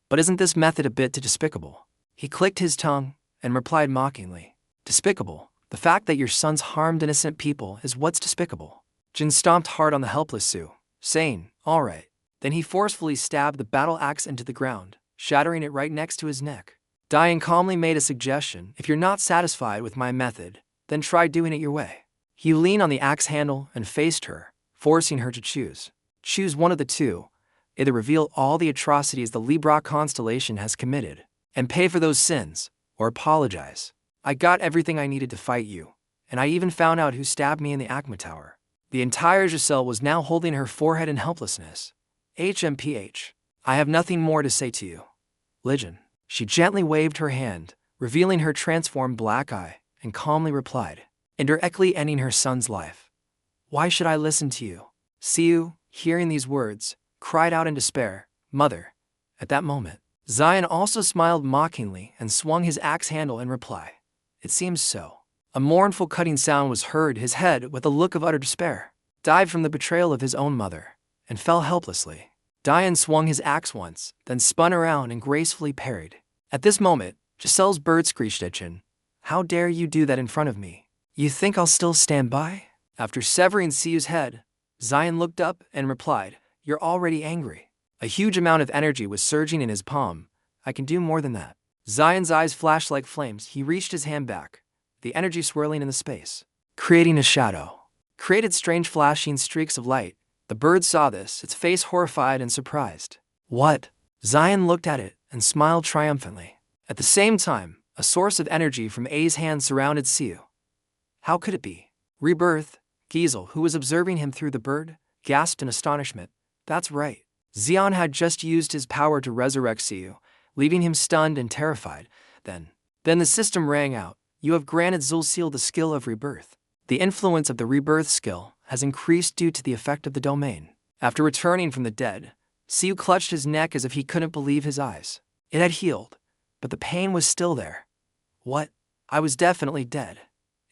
but isn't this method a bit too despicable? He clicked his tongue and replied mockingly. Despicable? The fact that your son's harmed innocent people is what's despicable. Jin stomped hard on the helpless Su, saying, all right. Then he forcefully stabbed the battle axe into the ground, shattering it right next to his neck. Dian calmly made a suggestion. If you're not satisfied with my method, then try doing it your way. He leaned on the axe handle and faced her, forcing her to choose. Choose one of the two. Either reveal all the atrocities the Libra constellation has committed, and pay for those sins, or apologize. I got everything I needed to fight you, and I even found out who stabbed me in the Acma Tower. The entire Giselle was now holding her forehead in helplessness. HMPH. I have nothing more to say to you. Liion. She gently waved her hand, revealing her transformed black eye, and calmly replied, indirectly ending her son's life. Why should I listen to you? Siu, hearing these words, cried out in despair, Mother. At that moment, Zion also smiled mockingly and swung his axe handle in reply. It seems so. A mournful cutting sound was heard. His head, with a look of utter despair, dived from the betrayal of his own mother, and fell helplessly. Dian swung his axe once, then spun around and gracefully parried. At this moment, Giselle's bird screeched at Jin. How dare you do that in front of me? You think I'll still stand by? After severing Siu's head, Zion looked up and replied, You're already angry. A huge amount of energy was surging in his palm. I can do more than that. Zion's eyes flashed like flames. He reached his hand back, the energy swirling in the space, creating a shadow. Created strange flashing streaks of light. The bird saw this, its face horrified and surprised. What? Zion looked at it and smiled triumphantly. At the same time, a source of energy from A's hand surrounded Siu. How could it be? Rebirth? Giesel, who was observing him through the bird, gasped in astonishment. That's right. Xian had just used his power to resurrect Siu, leaving him stunned and terrified. Then the system rang out. You have granted Zulseal the skill of rebirth. The influence of the rebirth skill has increased due to the effect of the domain. After returning from the dead, Siu clutched his neck as if he couldn't believe his eyes. It had healed, but the pain was still there. What? I was definitely dead.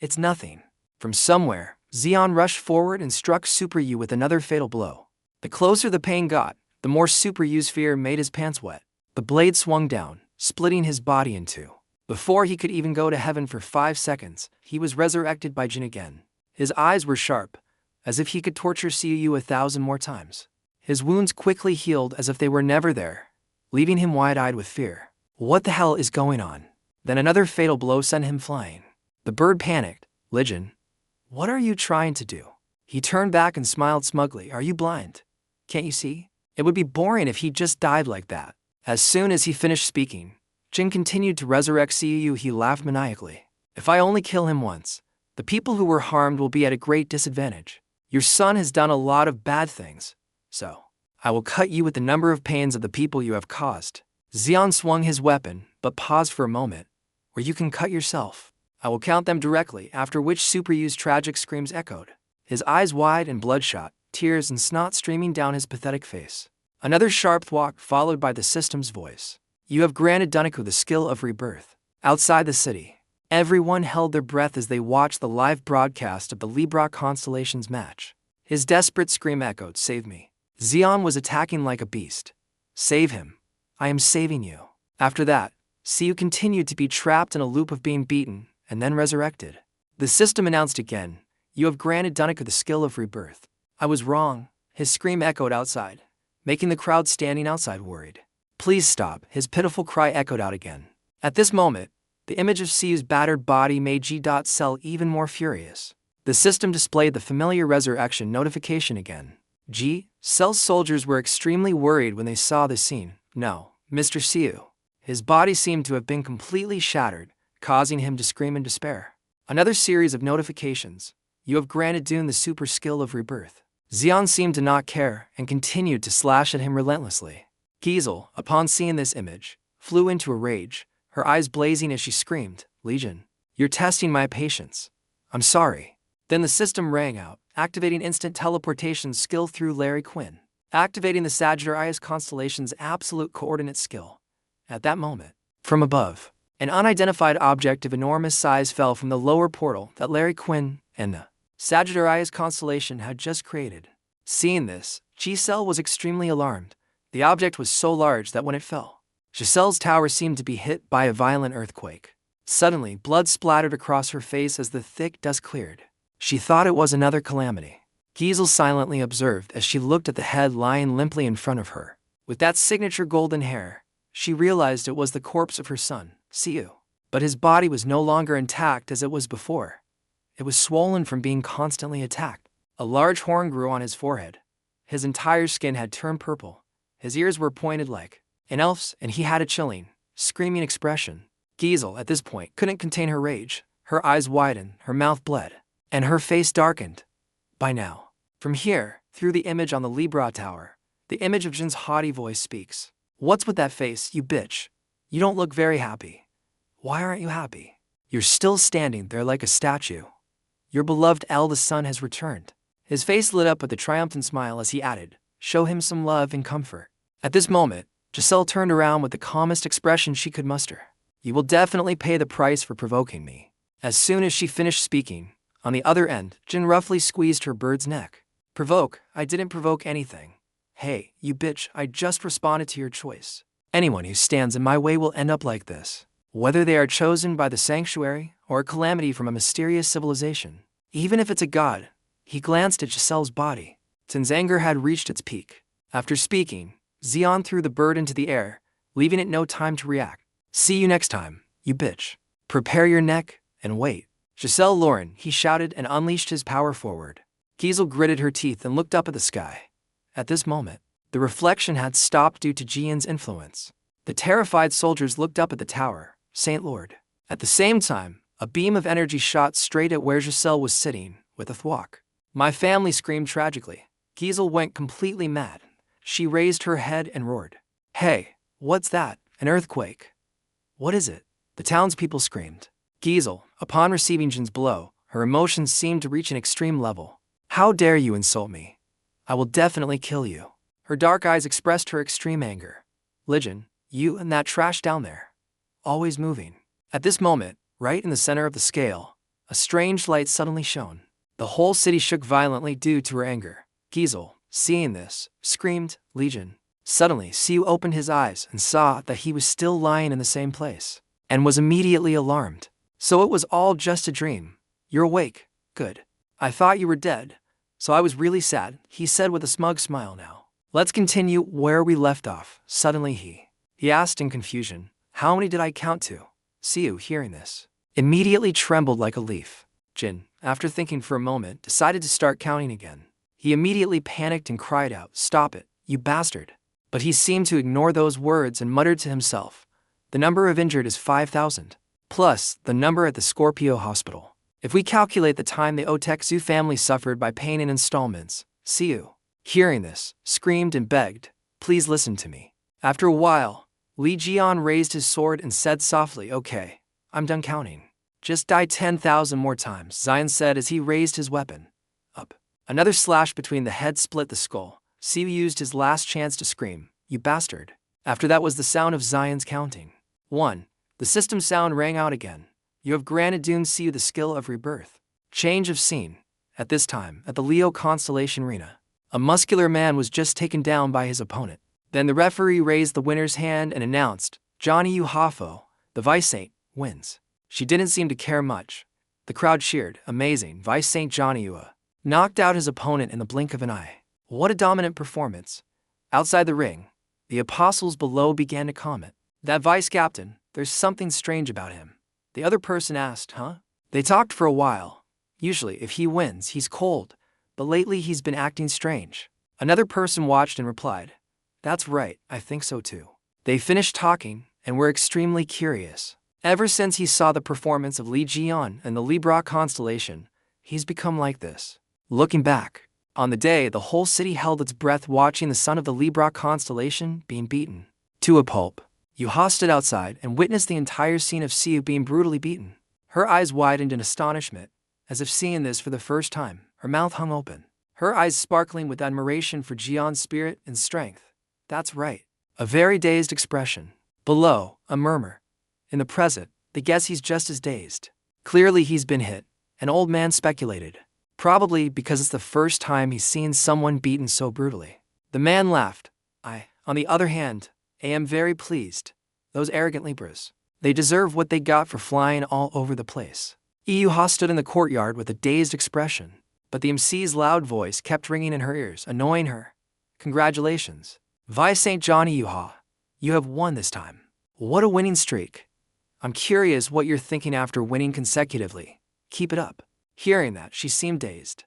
It's nothing. From somewhere, Xian rushed forward and struck Super Yu with another fatal blow. The closer the pain got, the more Super Yu's fear made his pants wet. The blade swung down, splitting his body in two. Before he could even go to heaven for 5 seconds, he was resurrected by Jin again. His eyes were sharp, as if he could torture Siu Yu 1,000 more times. His wounds quickly healed as if they were never there, leaving him wide-eyed with fear. What the hell is going on? Then another fatal blow sent him flying. The bird panicked. Liion, what are you trying to do? He turned back and smiled smugly. Are you blind? Can't you see? It would be boring if he just died like that. As soon as he finished speaking, Jin continued to resurrect Siu Yu. He laughed maniacally. If I only kill him once, the people who were harmed will be at a great disadvantage. Your son has done a lot of bad things, so I will cut you with the number of pains of the people you have caused. Liion swung his weapon, but paused for a moment, where you can cut yourself. I will count them directly, after which superused tragic screams echoed. His eyes wide and bloodshot, tears and snot streaming down his pathetic face. Another sharp thwack followed by the system's voice. You have granted Duniku the skill of rebirth. Outside the city, everyone held their breath as they watched the live broadcast of the Libra constellation's match. His desperate scream echoed, "Save me." Liion was attacking like a beast. "Save him. I am saving you." After that, Siu continued to be trapped in a loop of being beaten and then resurrected. The system announced again, "You have granted Duniku the skill of rebirth." "I was wrong." His scream echoed outside, making the crowd standing outside worried. "Please stop." His pitiful cry echoed out again. At this moment, the image of Siu's battered body made G.Cell even more furious. The system displayed the familiar resurrection notification again. G.Cell's soldiers were extremely worried when they saw this scene. "No, Mr. Siu." His body seemed to have been completely shattered, causing him to scream in despair. Another series of notifications. "You have granted Dune the super skill of rebirth." Liion seemed to not care and continued to slash at him relentlessly. Giesel, upon seeing this image, flew into a rage, her eyes blazing as she screamed, "Liion, you're testing my patience. I'm sorry." Then the system rang out, activating instant teleportation skill through Larry Quinn, activating the Sagittarius constellation's absolute coordinate skill. At that moment, from above, an unidentified object of enormous size fell from the lower portal that Larry Quinn and the Sagittarius constellation had just created. Seeing this, Giselle was extremely alarmed. The object was so large that when it fell, Giselle's tower seemed to be hit by a violent earthquake. Suddenly, blood splattered across her face as the thick dust cleared. She thought it was another calamity. Giselle silently observed as she looked at the head lying limply in front of her. With that signature golden hair, she realized it was the corpse of her son, Siu. But his body was no longer intact as it was before. It was swollen from being constantly attacked. A large horn grew on his forehead. His entire skin had turned purple. His ears were pointed like an elf's, and he had a chilling, screaming expression. Giselle, at this point, couldn't contain her rage. Her eyes widened, her mouth bled, and her face darkened. By now, from here, through the image on the Libra tower, the image of Jin's haughty voice speaks. "What's with that face, you bitch? You don't look very happy. Why aren't you happy? You're still standing there like a statue. Your beloved eldest son has returned." His face lit up with a triumphant smile as he added, "Show him some love and comfort." At this moment, Giselle turned around with the calmest expression she could muster. "You will definitely pay the price for provoking me." As soon as she finished speaking, on the other end, Jin roughly squeezed her bird's neck. "Provoke? I didn't provoke anything. Hey, you bitch, I just responded to your choice. Anyone who stands in my way will end up like this. Whether they are chosen by the sanctuary or a calamity from a mysterious civilization. Even if it's a god." He glanced at Giselle's body. Jin's anger had reached its peak. After speaking, Liion threw the bird into the air, leaving it no time to react. "See you next time, you bitch. Prepare your neck and wait." "Giselle Lauren," he shouted and unleashed his power forward. Giselle gritted her teeth and looked up at the sky. At this moment, the reflection had stopped due to Jian's influence. The terrified soldiers looked up at the tower, Saint Lord. At the same time, a beam of energy shot straight at where Giselle was sitting, with a thwack. "My family," screamed tragically. Giselle went completely mad. She raised her head and roared. "Hey, what's that? An earthquake? What is it?" The townspeople screamed. Giselle, upon receiving Jin's blow, her emotions seemed to reach an extreme level. "How dare you insult me? I will definitely kill you." Her dark eyes expressed her extreme anger. "Liion, you and that trash down there. Always moving." At this moment, right in the center of the scale, a strange light suddenly shone. The whole city shook violently due to her anger. Giselle, seeing this, screamed, "Liion." Suddenly, Siu opened his eyes and saw that he was still lying in the same place, and was immediately alarmed. "So it was all just a dream. You're awake. Good. I thought you were dead, so I was really sad," he said with a smug smile. "Now, let's continue where we left off." Suddenly he asked in confusion, "How many did I count to?" Siu, hearing this, immediately trembled like a leaf. Jin, after thinking for a moment, decided to start counting again. He immediately panicked and cried out, "Stop it, you bastard." But he seemed to ignore those words and muttered to himself, "The number of injured is 5,000, plus the number at the Scorpio hospital. If we calculate the time the Oteksu family suffered by pain in installments, Siu, hearing this, screamed and begged, "Please listen to me." After a while, Liion raised his sword and said softly, "Okay, I'm done counting. Just die 10,000 more times," Zion said as he raised his weapon. Up. Another slash between the head split the skull. Siu used his last chance to scream, "You bastard." After that was the sound of Zion's counting. 1. The system sound rang out again. "You have granted Dune Siu the skill of rebirth." Change of scene. At this time, at the Leo constellation arena, a muscular man was just taken down by his opponent. Then the referee raised the winner's hand and announced, "Johnny Yu Hafo, the Vice Saint, wins." She didn't seem to care much. The crowd cheered, "Amazing, Vice Saint Johnny Yu knocked out his opponent in the blink of an eye. What a dominant performance." Outside the ring, the apostles below began to comment, "That vice captain, there's something strange about him." The other person asked, "Huh?" They talked for a while. "Usually, if he wins, he's cold, but lately he's been acting strange." Another person watched and replied, "That's right, I think so too." They finished talking and were extremely curious. Ever since he saw the performance of Liion and the Libra constellation, he's become like this. Looking back, on the day the whole city held its breath watching the son of the Libra constellation being beaten to a pulp, Yuha stood outside and witnessed the entire scene of Siu being brutally beaten. Her eyes widened in astonishment, as if seeing this for the first time. Her mouth hung open, her eyes sparkling with admiration for Jion's spirit and strength. "That's right." A very dazed expression. Below, a murmur. In the present, they guess he's just as dazed. Clearly he's been hit, an old man speculated. Probably because it's the first time he's seen someone beaten so brutally. The man laughed. "I, on the other hand, am very pleased. Those arrogant Libras. They deserve what they got for flying all over the place." Yuha stood in the courtyard with a dazed expression, but the MC's loud voice kept ringing in her ears, annoying her. "Congratulations, Vice Saint Johnny Yuha. You have won this time. What a winning streak. I'm curious what you're thinking after winning consecutively. Keep it up." Hearing that, she seemed dazed.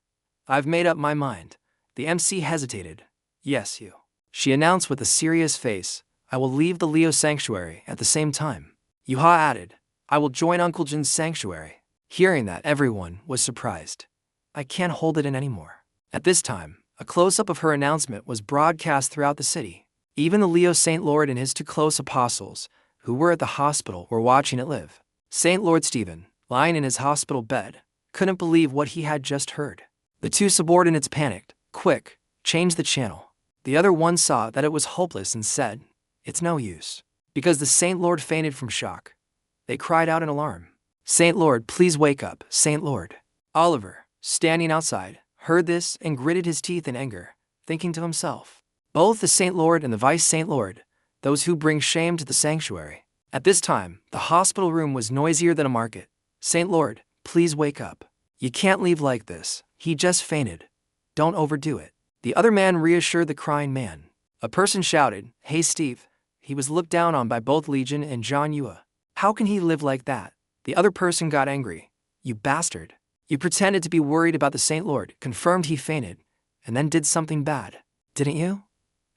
"I've made up my mind." The MC hesitated. "Yes, you," she announced with a serious face. "I will leave the Leo sanctuary at the same time." Yuha added, "I will join Uncle Jin's sanctuary." Hearing that, everyone was surprised. "I can't hold it in anymore." At this time, a close-up of her announcement was broadcast throughout the city. Even the Leo Saint Lord and his two close apostles, who were at the hospital, were watching it live. Saint Lord Stephen, lying in his hospital bed, couldn't believe what he had just heard. The two subordinates panicked. "Quick, change the channel." The other one saw that it was hopeless and said, "It's no use." Because the Saint Lord fainted from shock. They cried out in alarm. "Saint Lord, please wake up, Saint Lord." Oliver, standing outside, heard this and gritted his teeth in anger, thinking to himself, "Both the Saint Lord and the Vice Saint Lord, those who bring shame to the sanctuary." At this time, the hospital room was noisier than a market. "Saint Lord, please wake up. You can't leave like this. He just fainted. Don't overdo it." The other man reassured the crying man. A person shouted, "Hey Steve." He was looked down on by both Liion and John Yua. "How can he live like that?" The other person got angry. "You bastard. You pretended to be worried about the Saint Lord, confirmed he fainted, and then did something bad, didn't you?"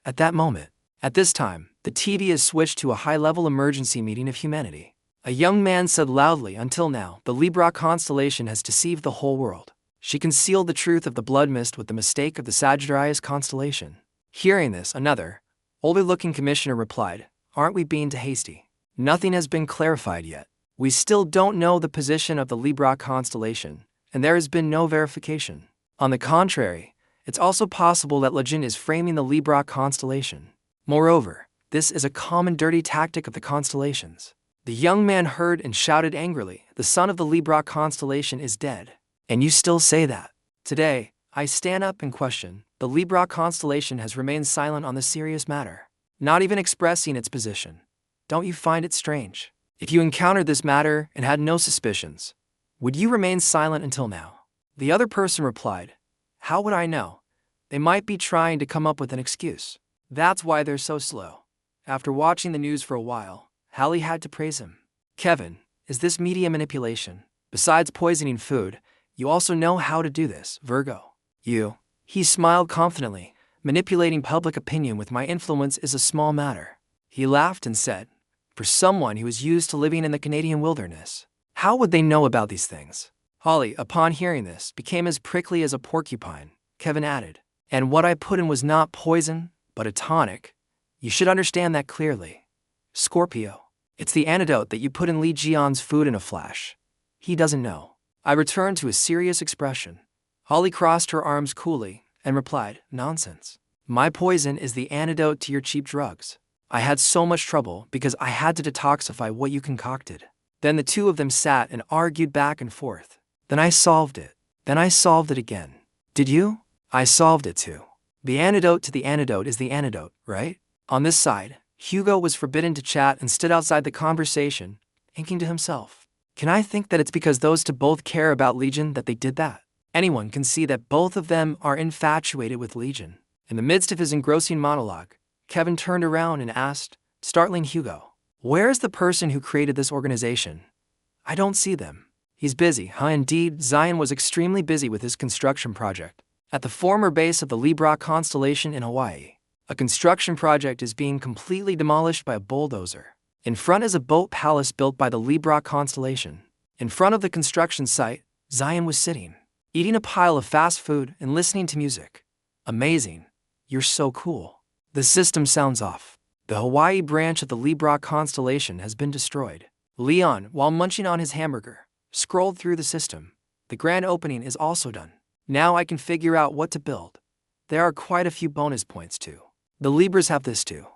At that moment, at this time, the TV is switched to a high-level emergency meeting of humanity. A young man said loudly, "Until now, the Libra constellation has deceived the whole world. She concealed the truth of the blood mist with the mistake of the Sagittarius constellation." Hearing this, another, older-looking commissioner replied, "Aren't we being too hasty? Nothing has been clarified yet. We still don't know the position of the Libra constellation, and there has been no verification. On the contrary, it's also possible that Liion is framing the Libra constellation. Moreover, this is a common dirty tactic of the constellations." The young man heard and shouted angrily, "The son of the Libra constellation is dead. And you still say that?" Today, I stand up and question, the Libra constellation has remained silent on this serious matter, not even expressing its position. Don't you find it strange? If you encountered this matter and had no suspicions, would you remain silent until now? The other person replied, "How would I know? They might be trying to come up with an excuse. That's why they're so slow." After watching the news for a while, Hallie had to praise him. "Kevin, is this media manipulation? Besides poisoning food, you also know how to do this, Virgo." He smiled confidently. "Manipulating public opinion with my influence is a small matter." He laughed and said, "For someone who is used to living in the Canadian wilderness, how would they know about these things?" Holly, upon hearing this, became as prickly as a porcupine. Kevin added, "And what I put in was not poison, but a tonic. You should understand that clearly. Scorpio. It's the antidote that you put in Liion's food in a flash. He doesn't know." I returned to a serious expression. Holly crossed her arms coolly and replied, "Nonsense. My poison is the antidote to your cheap drugs. I had so much trouble because I had to detoxify what you concocted." Then the two of them sat and argued back and forth. Then I solved it. Then I solved it again. "Did you?" "I solved it too. The antidote to the antidote is the antidote, right?" On this side, Hugo was forbidden to chat and stood outside the conversation, thinking to himself, "Can I think that it's because those two both care about Liion that they did that? Anyone can see that both of them are infatuated with Liion." In the midst of his engrossing monologue, Kevin turned around and asked, startling Hugo, "Where is the person who created this organization? I don't see them." "He's busy, huh?" Indeed, Zion was extremely busy with his construction project. At the former base of the Libra constellation in Hawaii, a construction project is being completely demolished by a bulldozer. In front is a boat palace built by the Libra constellation. In front of the construction site, Zion was sitting, eating a pile of fast food and listening to music. "Amazing. You're so cool." "The system sounds off. The Hawaii branch of the Libra constellation has been destroyed." Liion, while munching on his hamburger, scrolled through the system. "The grand opening is also done. Now I can figure out what to build. There are quite a few bonus points too. The Libras have this too."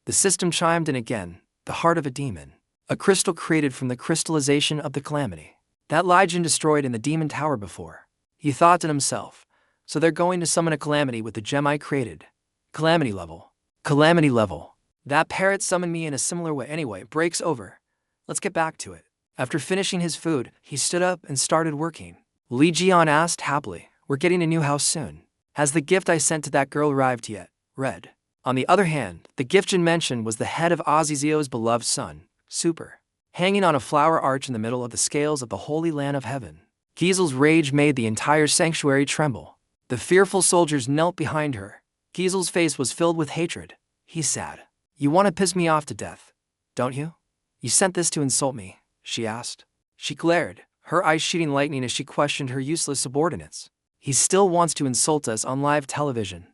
The system chimed in again, "The heart of a demon. A crystal created from the crystallization of the calamity. That Liion destroyed in the demon tower before." He thought to himself, "So they're going to summon a calamity with the gem I created. Calamity level. Calamity level. That parrot summoned me in a similar way. Anyway, break's over. Let's get back to it." After finishing his food, he stood up and started working. Liion asked happily, "We're getting a new house soon. Has the gift I sent to that girl arrived yet?" Red. On the other hand, the gift Jin mentioned was the head of Azizio's beloved son, Super, hanging on a flower arch in the middle of the scales of the Holy Land of Heaven. Gisel's rage made the entire sanctuary tremble. The fearful soldiers knelt behind her. Gisel's face was filled with hatred. He said, "You want to piss me off to death, don't you? You sent this to insult me?" she asked. She glared, her eyes shooting lightning as she questioned her useless subordinates. "He still wants to insult us on live television,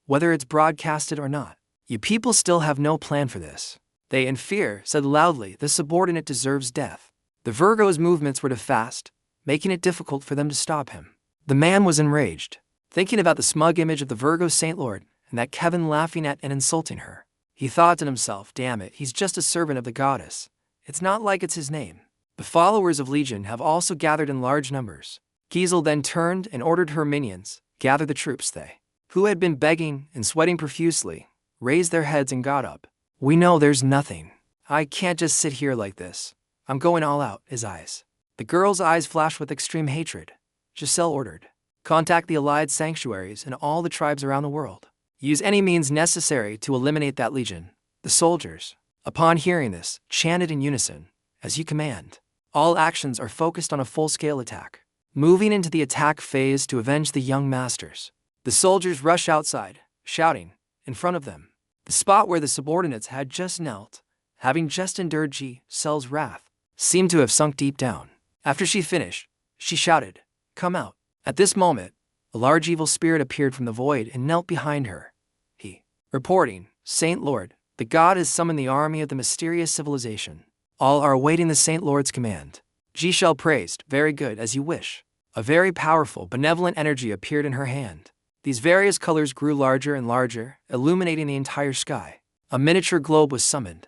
whether it's broadcasted or not. You people still have no plan for this." They, in fear, said loudly, "The subordinate deserves death." The Virgo's movements were too fast, making it difficult for them to stop him. The man was enraged, thinking about the smug image of the Virgo Saint Lord and that Kevin laughing at and insulting her. He thought to himself, "Damn it, he's just a servant of the goddess. It's not like it's his name." The followers of Liion have also gathered in large numbers. Gisel then turned and ordered her minions, "Gather the troops." They, who had been begging and sweating profusely, raised their heads and got up. "We know there's nothing. I can't just sit here like this. I'm going all out." His eyes. The girl's eyes flashed with extreme hatred. Giselle ordered, "Contact the allied sanctuaries and all the tribes around the world. Use any means necessary to eliminate that Liion." The soldiers, upon hearing this, chanted in unison, "As you command." All actions are focused on a full-scale attack, moving into the attack phase to avenge the young masters. The soldiers rush outside, shouting, in front of them, the spot where the subordinates had just knelt, having just endured Giselle's wrath, seemed to have sunk deep down. After she finished, she shouted, "Come out." At this moment, a large evil spirit appeared from the void and knelt behind her. He, reporting, "Saint Lord, the god has summoned the army of the mysterious civilization. All are awaiting the Saint Lord's command." Giselle praised, "Very good, as you wish." A very powerful, benevolent energy appeared in her hand. These various colors grew larger and larger, illuminating the entire sky. A miniature globe was summoned.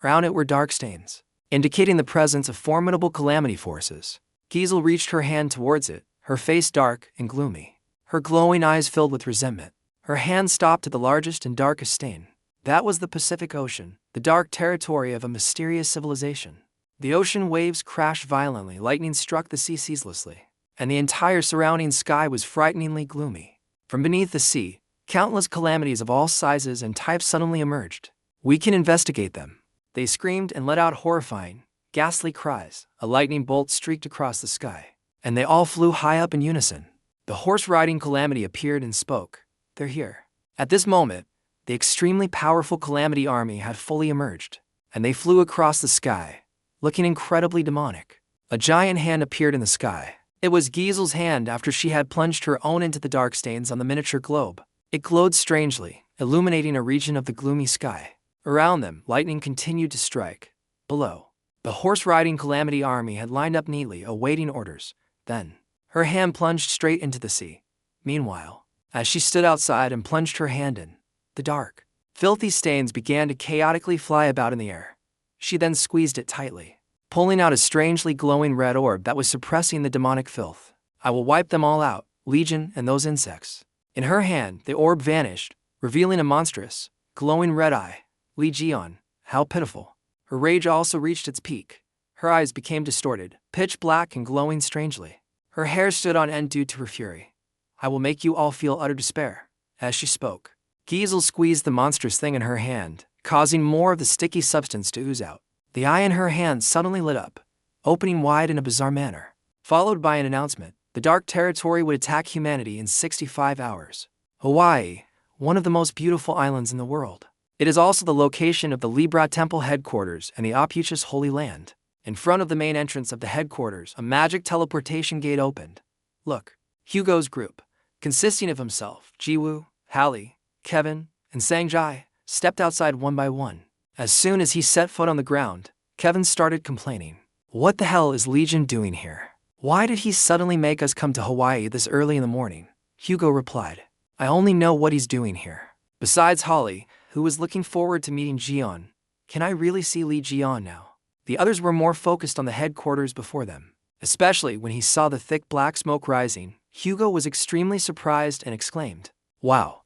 Around it were dark stains, indicating the presence of formidable calamity forces. Giselle reached her hand towards it, her face dark and gloomy, her glowing eyes filled with resentment. Her hand stopped at the largest and darkest stain. That was the Pacific Ocean, the dark territory of a mysterious civilization. The ocean waves crashed violently, lightning struck the sea ceaselessly, and the entire surrounding sky was frighteningly gloomy. From beneath the sea, countless calamities of all sizes and types suddenly emerged. "We can investigate them." They screamed and let out horrifying, ghastly cries. A lightning bolt streaked across the sky, and they all flew high up in unison. The horse-riding calamity appeared and spoke. "They're here." At this moment, the extremely powerful calamity army had fully emerged, and they flew across the sky, looking incredibly demonic. A giant hand appeared in the sky, It was Gisel's hand after she had plunged her own into the dark stains on the miniature globe. It glowed strangely, illuminating a region of the gloomy sky. Around them, lightning continued to strike. Below, the horse-riding Calamity army had lined up neatly, awaiting orders. Then, her hand plunged straight into the sea. Meanwhile, as she stood outside and plunged her hand in, the dark, filthy stains began to chaotically fly about in the air. She then squeezed it tightly, pulling out a strangely glowing red orb that was suppressing the demonic filth. I will wipe them all out, Liion and those insects. In her hand, the orb vanished, revealing a monstrous, glowing red eye. Liion, how pitiful. Her rage also reached its peak. Her eyes became distorted, pitch black and glowing strangely. Her hair stood on end due to her fury. I will make you all feel utter despair. As she spoke, Gisel squeezed the monstrous thing in her hand, causing more of the sticky substance to ooze out. The eye in her hand suddenly lit up, opening wide in a bizarre manner, followed by an announcement. The Dark Territory would attack humanity in 65 hours. Hawaii, one of the most beautiful islands in the world. It is also the location of the Libra Temple headquarters and the Opuchus Holy Land. In front of the main entrance of the headquarters, a magic teleportation gate opened. Look, Hugo's group, consisting of himself, Jiwoo, Hallie, Kevin, and Sanji, stepped outside one by one. As soon as he set foot on the ground, Kevin started complaining. What the hell is Liion doing here? Why did he suddenly make us come to Hawaii this early in the morning? Hugo replied, I only know what he's doing here. Besides Holly, who was looking forward to meeting Liion, can I really see Liion now? The others were more focused on the headquarters before them. Especially when he saw the thick black smoke rising, Hugo was extremely surprised and exclaimed, Wow!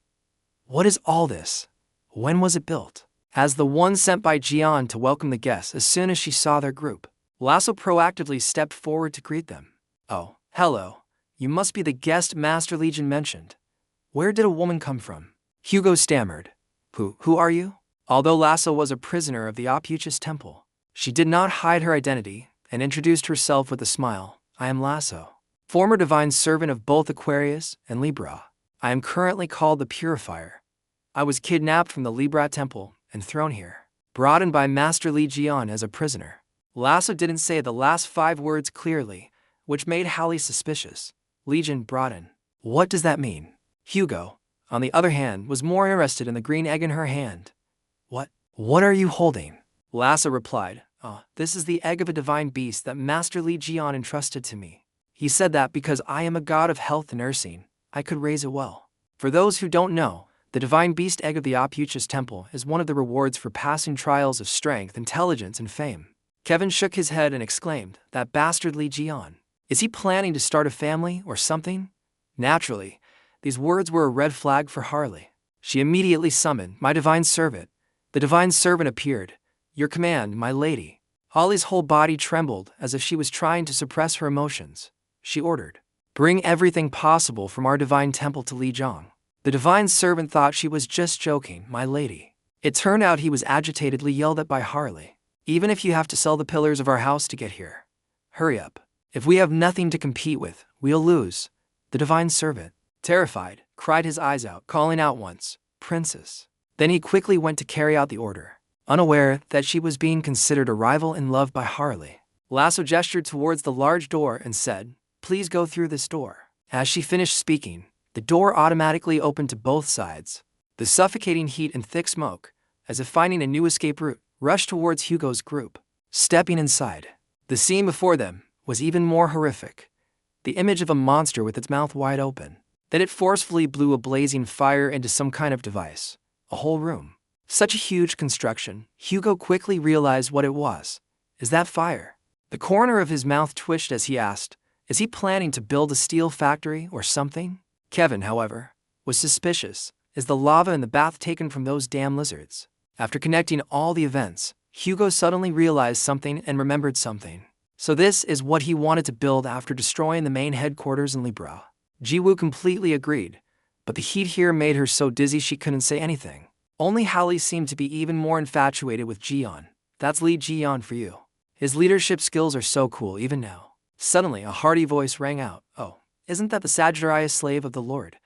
What is all this? When was it built? As the one sent by Liion to welcome the guests as soon as she saw their group, Lasso proactively stepped forward to greet them. Oh, hello. You must be the guest Master Liion mentioned. Where did a woman come from? Hugo stammered. Who are you? Although Lasso was a prisoner of the Opuchus Temple, she did not hide her identity and introduced herself with a smile. I am Lasso, former divine servant of both Aquarius and Libra. I am currently called the Purifier. I was kidnapped from the Libra Temple and thrown here, brought in by Master Liion as a prisoner. Lasso didn't say the last 5 words clearly, which made Hallie suspicious. Liion brought in. What does that mean? Hugo, on the other hand, was more interested in the green egg in her hand. What are you holding? Lasso replied, this is the egg of a divine beast that Master Liion entrusted to me. He said that because I am a god of health and nursing, I could raise it well. For those who don't know, the divine beast egg of the Opuchus Temple is one of the rewards for passing trials of strength, intelligence, and fame. Kevin shook his head and exclaimed, that bastard Liion. Is he planning to start a family or something? Naturally, these words were a red flag for Harley. She immediately summoned my divine servant. The divine servant appeared. Your command, my lady. Holly's whole body trembled as if she was trying to suppress her emotions. She ordered, bring everything possible from our divine temple to Liion. The divine servant thought she was just joking, my lady. It turned out he was agitatedly yelled at by Harley. Even if you have to sell the pillars of our house to get here. Hurry up. If we have nothing to compete with, we'll lose. The divine servant, terrified, cried his eyes out, calling out once, Princess. Then he quickly went to carry out the order, unaware that she was being considered a rival in love by Harley. Lasso gestured towards the large door and said, please go through this door. As she finished speaking, the door automatically opened to both sides. The suffocating heat and thick smoke, as if finding a new escape route, rushed towards Hugo's group. Stepping inside, the scene before them was even more horrific. The image of a monster with its mouth wide open. Then it forcefully blew a blazing fire into some kind of device. A whole room. Such a huge construction, Hugo quickly realized what it was. Is that fire? The corner of his mouth twitched as he asked, is he planning to build a steel factory or something? Kevin, however, was suspicious. Is the lava in the bath taken from those damn lizards? After connecting all the events, Hugo suddenly realized something and remembered something. So this is what he wanted to build after destroying the main headquarters in Libra. Jiwoo completely agreed, but the heat here made her so dizzy she couldn't say anything. Only Hallie seemed to be even more infatuated with Liion. That's Liion for you. His leadership skills are so cool even now. Suddenly a hearty voice rang out, oh, isn't that the Sagittarius slave of the Lord?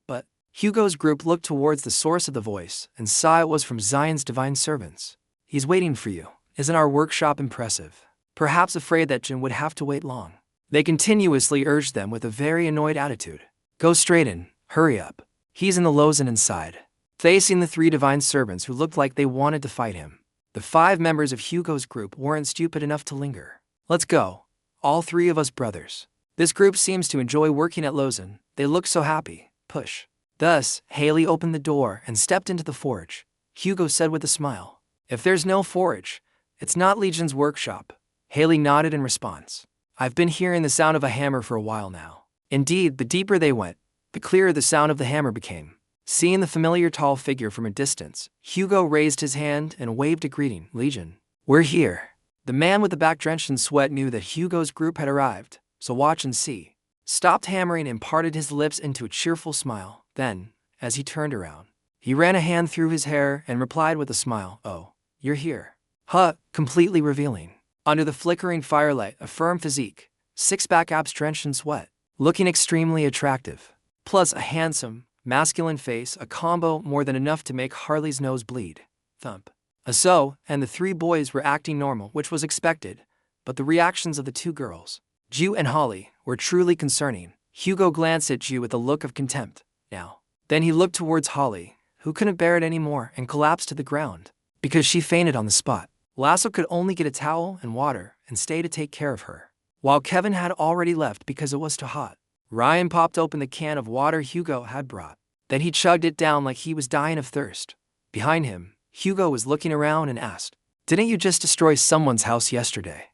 But Hugo's group looked towards the source of the voice and saw it was from Zion's divine servants. He's waiting for you. Isn't our workshop impressive? Perhaps afraid that Jin would have to wait long. They continuously urged them with a very annoyed attitude. Go straight in, hurry up. He's in the Lozan inside. Facing the 3 divine servants who looked like they wanted to fight him, the 5 members of Hugo's group weren't stupid enough to linger. Let's go. All 3 of us brothers. This group seems to enjoy working at Lozan. They look so happy. Push. Thus, Haley opened the door and stepped into the forge. Hugo said with a smile. If there's no forge, it's not Legion's workshop. Haley nodded in response. I've been hearing the sound of a hammer for a while now. Indeed, the deeper they went, the clearer the sound of the hammer became. Seeing the familiar tall figure from a distance, Hugo raised his hand and waved a greeting. Legion. We're here. The man with the back drenched in sweat knew that Hugo's group had arrived, so watch and see. Stopped hammering and parted his lips into a cheerful smile. Then, as he turned around, he ran a hand through his hair and replied with a smile, Oh, you're here. Huh, completely revealing. Under the flickering firelight, a firm physique, 6-pack abs drenched in sweat, looking extremely attractive. Plus a handsome, masculine face, a combo more than enough to make Harley's nose bleed. Thump. And the 3 boys were acting normal, which was expected, but the reactions of the 2 girls, Ju and Holly, were truly concerning. Hugo glanced at Ju with a look of contempt. Now. Then he looked towards Holly, who couldn't bear it anymore and collapsed to the ground, because she fainted on the spot. Lasso could only get a towel and water and stay to take care of her, while Kevin had already left because it was too hot. Ryan popped open the can of water Hugo had brought. Then he chugged it down like he was dying of thirst. Behind him, Hugo was looking around and asked, Didn't you just destroy someone's house yesterday?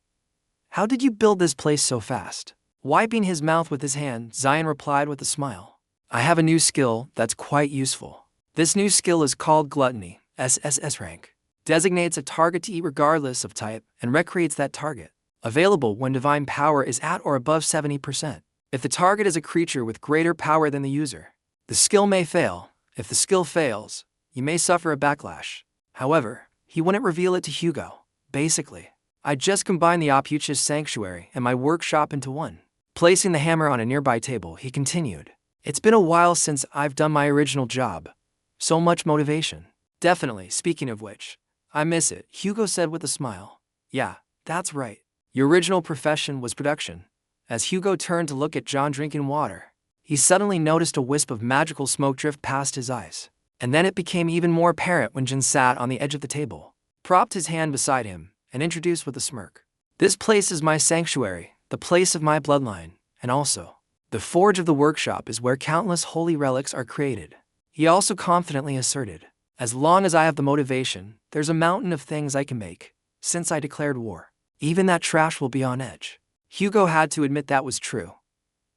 How did you build this place so fast? Wiping his mouth with his hand, Zion replied with a smile. I have a new skill that's quite useful. This new skill is called Gluttony, SSS rank. Designates a target to eat regardless of type and recreates that target. Available when divine power is at or above 70%. If the target is a creature with greater power than the user, the skill may fail. If the skill fails, you may suffer a backlash. However, he wouldn't reveal it to Hugo. Basically, I just combined the opuchus sanctuary and my workshop into one. Placing the hammer on a nearby table, he continued. It's been a while since I've done my original job. So much motivation. Definitely, speaking of which, I miss it, Hugo said with a smile. Yeah, that's right. Your original profession was production. As Hugo turned to look at John drinking water, he suddenly noticed a wisp of magical smoke drift past his eyes. And then it became even more apparent when Jin sat on the edge of the table, propped his hand beside him, and introduced with a smirk. This place is my sanctuary, the place of my bloodline, and also, the forge of the workshop is where countless holy relics are created. He also confidently asserted, as long as I have the motivation, there's a mountain of things I can make. Since I declared war, even that trash will be on edge. Hugo had to admit that was true.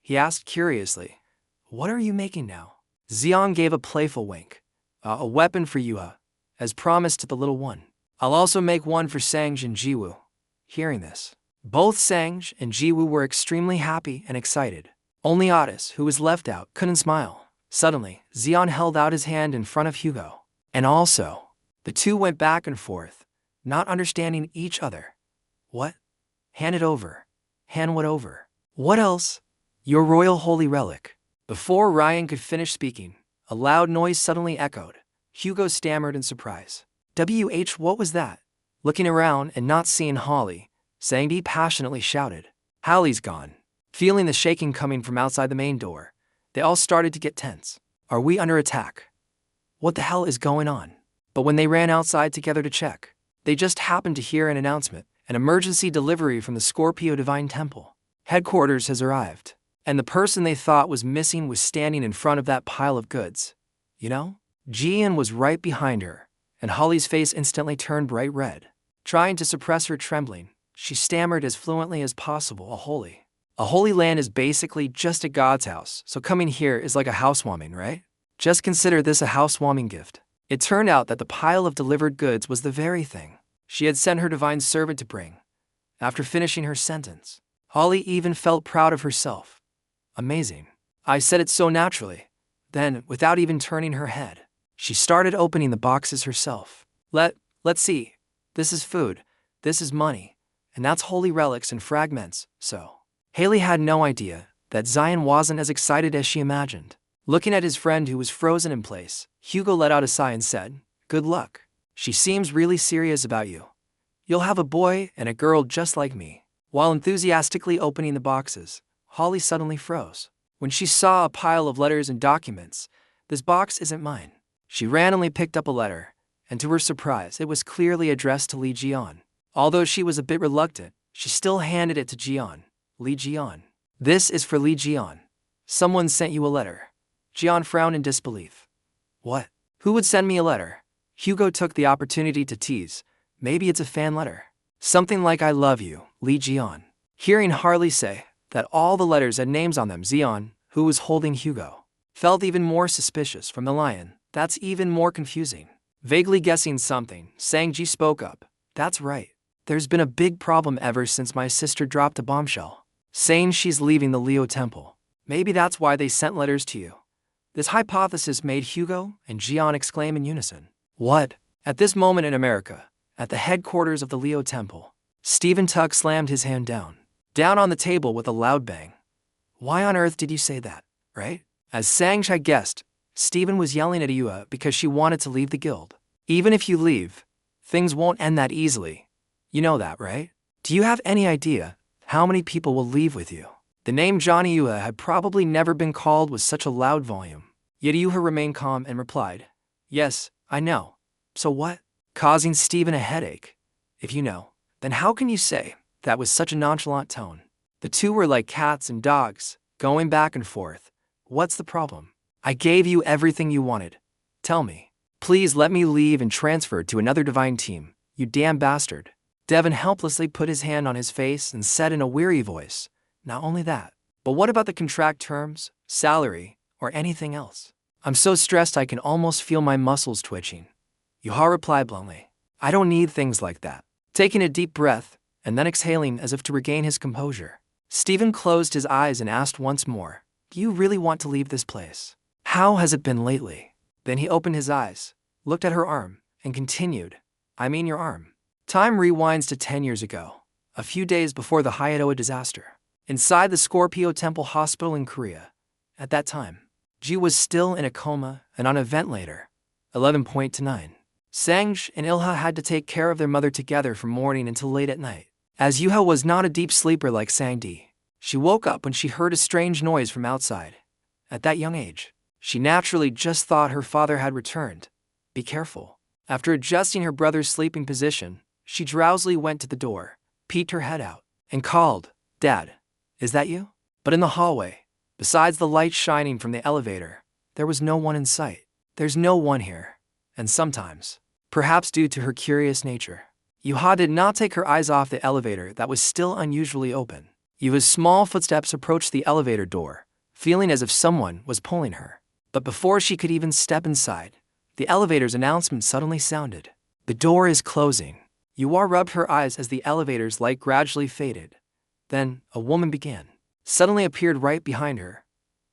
He asked curiously, What are you making now? Xion gave a playful wink. A weapon for you, as promised to the little one. I'll also make one for Sanji and Jiwoo. Hearing this, both Sanji and Jiwoo were extremely happy and excited. Only Otis, who was left out, couldn't smile. Suddenly, Xion held out his hand in front of Hugo. And also, the two went back and forth, not understanding each other. What? Hand it over. Hand what over? What else? Your royal holy relic. Before Ryan could finish speaking, a loud noise suddenly echoed. Hugo stammered in surprise. What was that? Looking around and not seeing Holly, Sanji passionately shouted. Hallie's gone. Feeling the shaking coming from outside the main door, they all started to get tense. Are we under attack? What the hell is going on? But when they ran outside together to check, they just happened to hear an announcement, an emergency delivery from the Scorpio Divine Temple. Headquarters has arrived, and the person they thought was missing was standing in front of that pile of goods. You know? Jian was right behind her, and Holly's face instantly turned bright red. Trying to suppress her trembling, she stammered as fluently as possible, A holy land is basically just a god's house, so coming here is like a housewarming, right? Just consider this a housewarming gift. It turned out that the pile of delivered goods was the very thing she had sent her divine servant to bring. After finishing her sentence, Holly even felt proud of herself. Amazing. I said it so naturally. Then, without even turning her head, she started opening the boxes herself. Let's see. This is food, this is money, and that's holy relics and fragments, so. Haley had no idea that Zion wasn't as excited as she imagined. Looking at his friend who was frozen in place, Hugo let out a sigh and said, Good luck. She seems really serious about you. You'll have a boy and a girl just like me. While enthusiastically opening the boxes, Holly suddenly froze. When she saw a pile of letters and documents, "This box isn't mine." She randomly picked up a letter, and to her surprise, it was clearly addressed to Liion. Although she was a bit reluctant, she still handed it to Jian. Liion. "This is for Liion. Someone sent you a letter." Jian frowned in disbelief. "What? Who would send me a letter?" Hugo took the opportunity to tease. "Maybe it's a fan letter. Something like 'I love you, Liion.'" Hearing Harley say that all the letters had names on them, Zion, who was holding Hugo, felt even more suspicious from the Lion. "That's even more confusing." Vaguely guessing something, Sanji spoke up. "That's right. There's been a big problem ever since my sister dropped a bombshell, saying she's leaving the Leo temple. Maybe that's why they sent letters to you." This hypothesis made Hugo and Jian exclaim in unison. "What?" At this moment in America, at the headquarters of the Leo temple, Stephen Tuck slammed his hand down on the table with a loud bang. "Why on earth did you say that, right?" As Sanji had guessed, Stephen was yelling at Yua because she wanted to leave the guild. "Even if you leave, things won't end that easily. You know that, right? Do you have any idea how many people will leave with you?" The name Johnny Yua had probably never been called with such a loud volume. Yet Yua remained calm and replied, "Yes, I know. So what?" Causing Stephen a headache. "If you know, then how can you say that with such a nonchalant tone?" The two were like cats and dogs, going back and forth. "What's the problem? I gave you everything you wanted. Tell me. Please let me leave and transfer to another divine team, you damn bastard." Devon helplessly put his hand on his face and said in a weary voice, "Not only that, but what about the contract terms, salary, or anything else?" "I'm so stressed I can almost feel my muscles twitching." Yuha replied bluntly, "I don't need things like that." Taking a deep breath, and then exhaling as if to regain his composure, Stephen closed his eyes and asked once more, "Do you really want to leave this place? How has it been lately?" Then he opened his eyes, looked at her arm, and continued, "I mean your arm." Time rewinds to 10 years ago, a few days before the Hayatoa disaster, inside the Scorpio Temple Hospital in Korea. At that time, Ji was still in a coma and on a ventilator. 11.9. Sanji and Ilha had to take care of their mother together from morning until late at night. As Yuha was not a deep sleeper like Sanji, she woke up when she heard a strange noise from outside. At that young age, she naturally just thought her father had returned. "Be careful." After adjusting her brother's sleeping position, she drowsily went to the door, peeked her head out, and called, "Dad, is that you?" But in the hallway, besides the light shining from the elevator, there was no one in sight. "There's no one here." And sometimes, perhaps due to her curious nature, Yuha did not take her eyes off the elevator that was still unusually open. Yuha's small footsteps approached the elevator door, feeling as if someone was pulling her. But before she could even step inside, the elevator's announcement suddenly sounded. "The door is closing." Yuha rubbed her eyes as the elevator's light gradually faded. Then, a woman suddenly appeared right behind her.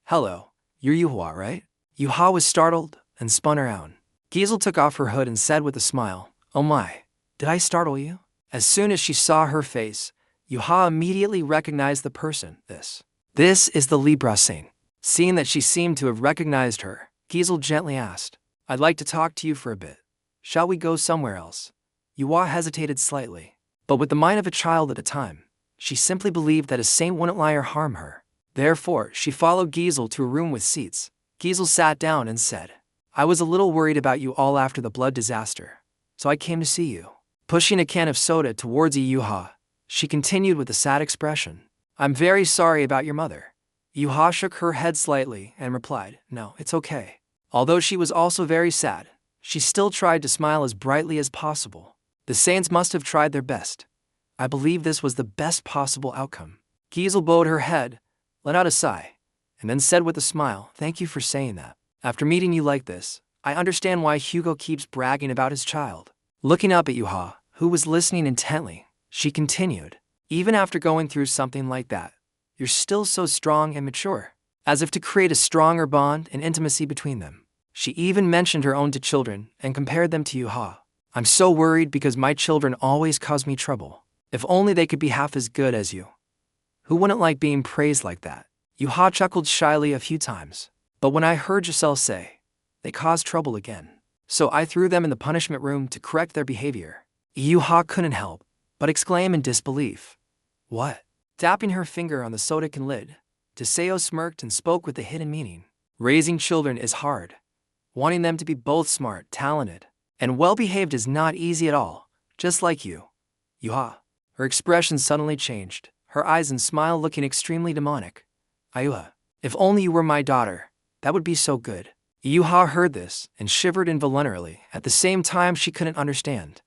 "Hello, you're Yuha, right?" Yuha was startled and spun around. Giesel took off her hood and said with a smile, "Oh my, did I startle you?" As soon as she saw her face, Yuha immediately recognized the person. This is the Libra Saint." Seeing that she seemed to have recognized her, Giesel gently asked, "I'd like to talk to you for a bit. Shall we go somewhere else?" Yuha hesitated slightly, but with the mind of a child at a time, she simply believed that a saint wouldn't lie or harm her. Therefore, she followed Giesel to a room with seats. Giesel sat down and said, "I was a little worried about you all after the blood disaster, so I came to see you." Pushing a can of soda towards Yuha, she continued with a sad expression, "I'm very sorry about your mother." Yuha shook her head slightly and replied, "No, it's okay." Although she was also very sad, she still tried to smile as brightly as possible. The saints must have tried their best. I believe this was the best possible outcome. Giesel bowed her head, let out a sigh, and then said with a smile, "Thank you for saying that. After meeting you like this, I understand why Hugo keeps bragging about his child." Looking up at Yuha, who was listening intently, she continued, "Even after going through something like that, you're still so strong and mature," as if to create a stronger bond and intimacy between them. She even mentioned her own two children and compared them to Yuha. "I'm so worried because my children always cause me trouble. If only they could be half as good as you. Who wouldn't like being praised like that?" Yuha chuckled shyly a few times. "But when I heard Giselle say, they caused trouble again, so I threw them in the punishment room to correct their behavior." Yuha couldn't help but exclaim in disbelief, What? Tapping her finger on the sodacan lid, Teseo smirked and spoke with a hidden meaning. Raising children is hard. Wanting them to be both smart, talented, and well-behaved is not easy at all, just like you. Yuha. Her expression suddenly changed, her eyes and smile looking extremely demonic. Ayuha. If only you were my daughter, that would be so good. Yuha heard this and shivered involuntarily. At the same time, she couldn't understand.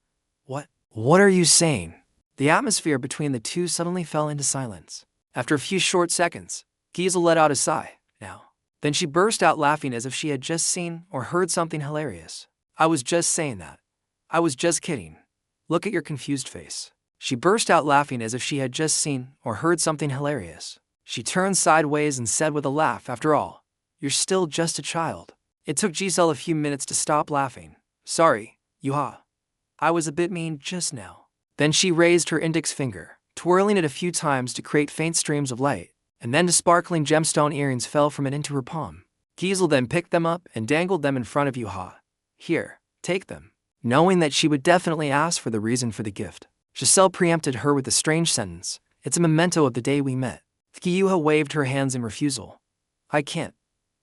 What are you saying? The atmosphere between the two suddenly fell into silence. After a few short seconds, Giesel let out a sigh. Now. Then she burst out laughing as if she had just seen or heard something hilarious. I was just saying that. I was just kidding. Look at your confused face. She burst out laughing as if she had just seen or heard something hilarious. She turned sideways and said with a laugh, after all, you're still just a child. It took Giselle a few minutes to stop laughing. Sorry, Yuha. I was a bit mean just now. Then she raised her index finger, twirling it a few times to create faint streams of light, and then the sparkling gemstone earrings fell from it into her palm. Giselle then picked them up and dangled them in front of Yuha. Here, take them. Knowing that she would definitely ask for the reason for the gift, Giselle preempted her with a strange sentence. It's a memento of the day we met. Yuha waved her hands in refusal. I can't.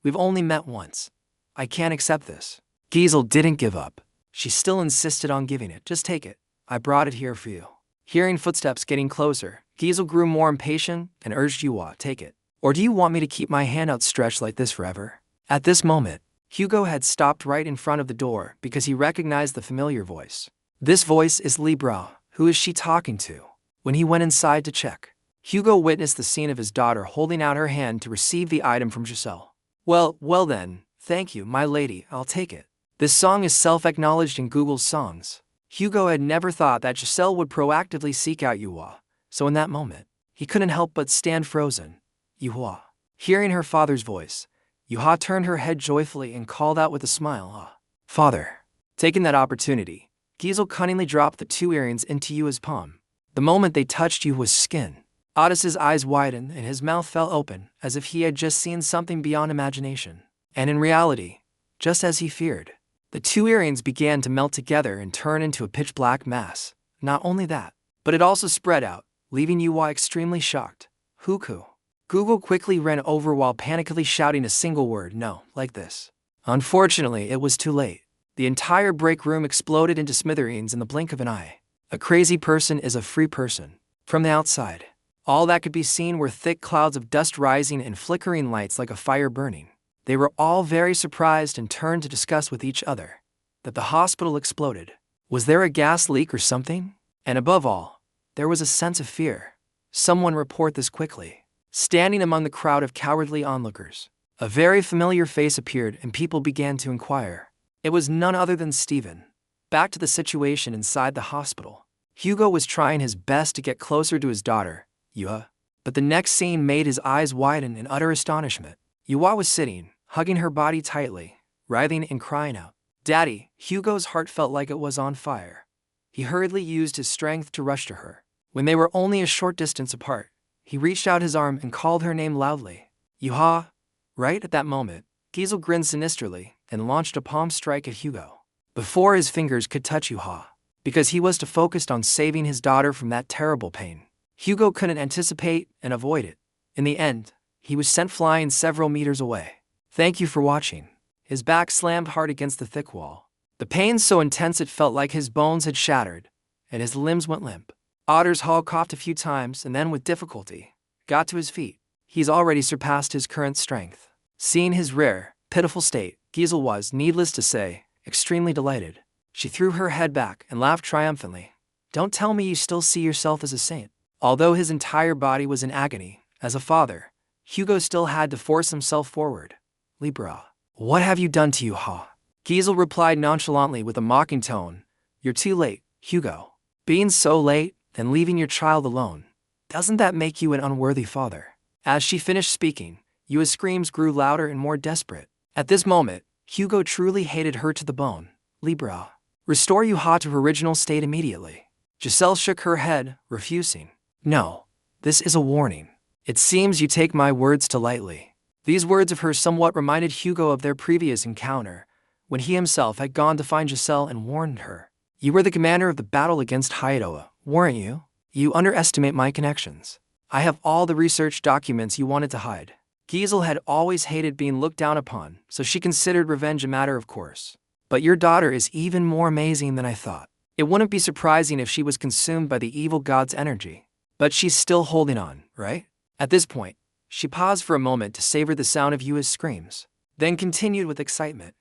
We've only met once. I can't accept this. Giselle didn't give up. She still insisted on giving it. Just take it. I brought it here for you. Hearing footsteps getting closer, Giselle grew more impatient and urged Yuha, take it. Or do you want me to keep my hand outstretched like this forever? At this moment, Hugo had stopped right in front of the door because he recognized the familiar voice. This voice is Libra. Who is she talking to? When he went inside to check, Hugo witnessed the scene of his daughter holding out her hand to receive the item from Giselle. Well then, thank you, my lady, I'll take it. This song is self-acknowledged in Google's songs. Hugo had never thought that Giselle would proactively seek out Yuha, so in that moment, he couldn't help but stand frozen. Yuha. Hearing her father's voice, Yuha turned her head joyfully and called out with a smile, Father. Taking that opportunity, Giselle cunningly dropped the two earrings into Yuha's palm. The moment they touched Yuha's skin, Otis's eyes widened and his mouth fell open as if he had just seen something beyond imagination. And in reality, just as he feared, the two earrings began to melt together and turn into a pitch-black mass. Not only that, but it also spread out, leaving Yuha extremely shocked. Huku. Google quickly ran over while panically shouting a single word, no, like this. Unfortunately, it was too late. The entire break room exploded into smithereens in the blink of an eye. A crazy person is a free person. From the outside, all that could be seen were thick clouds of dust rising and flickering lights like a fire burning. They were all very surprised and turned to discuss with each other that the hospital exploded. Was there a gas leak or something? And above all, there was a sense of fear. Someone report this quickly. Standing among the crowd of cowardly onlookers, a very familiar face appeared and people began to inquire. It was none other than Steven. Back to the situation inside the hospital. Hugo was trying his best to get closer to his daughter, Yuha, but the next scene made his eyes widen in utter astonishment. Yuha was sitting, hugging her body tightly, writhing and crying out, Daddy. Hugo's heart felt like it was on fire. He hurriedly used his strength to rush to her. When they were only a short distance apart, he reached out his arm and called her name loudly. Yuha. Right at that moment, Giselle grinned sinisterly and launched a palm strike at Hugo. Before his fingers could touch Yuha, because he was too focused on saving his daughter from that terrible pain, Hugo couldn't anticipate and avoid it. In the end, he was sent flying several meters away. Thank you for watching. His back slammed hard against the thick wall. The pain so intense it felt like his bones had shattered, and his limbs went limp. Otter's Hall coughed a few times and then with difficulty got to his feet. He's already surpassed his current strength. Seeing his rare, pitiful state, Giselle was, needless to say, extremely delighted. She threw her head back and laughed triumphantly. Don't tell me you still see yourself as a saint. Although his entire body was in agony, as a father, Hugo still had to force himself forward. Libra. What have you done to Yuha? Giselle replied nonchalantly with a mocking tone. You're too late, Hugo. Being so late, and leaving your child alone. Doesn't that make you an unworthy father? As she finished speaking, Yuha's screams grew louder and more desperate. At this moment, Hugo truly hated her to the bone. Libra. Restore Yuha to her original state immediately. Giselle shook her head, refusing. No. This is a warning. It seems you take my words too lightly. These words of hers somewhat reminded Hugo of their previous encounter, when he himself had gone to find Giselle and warned her. You were the commander of the battle against Hayadoa, weren't you? You underestimate my connections. I have all the research documents you wanted to hide. Giesel had always hated being looked down upon, so she considered revenge a matter of course. But your daughter is even more amazing than I thought. It wouldn't be surprising if she was consumed by the evil god's energy. But she's still holding on, right? At this point, she paused for a moment to savor the sound of Yua's screams, then continued with excitement.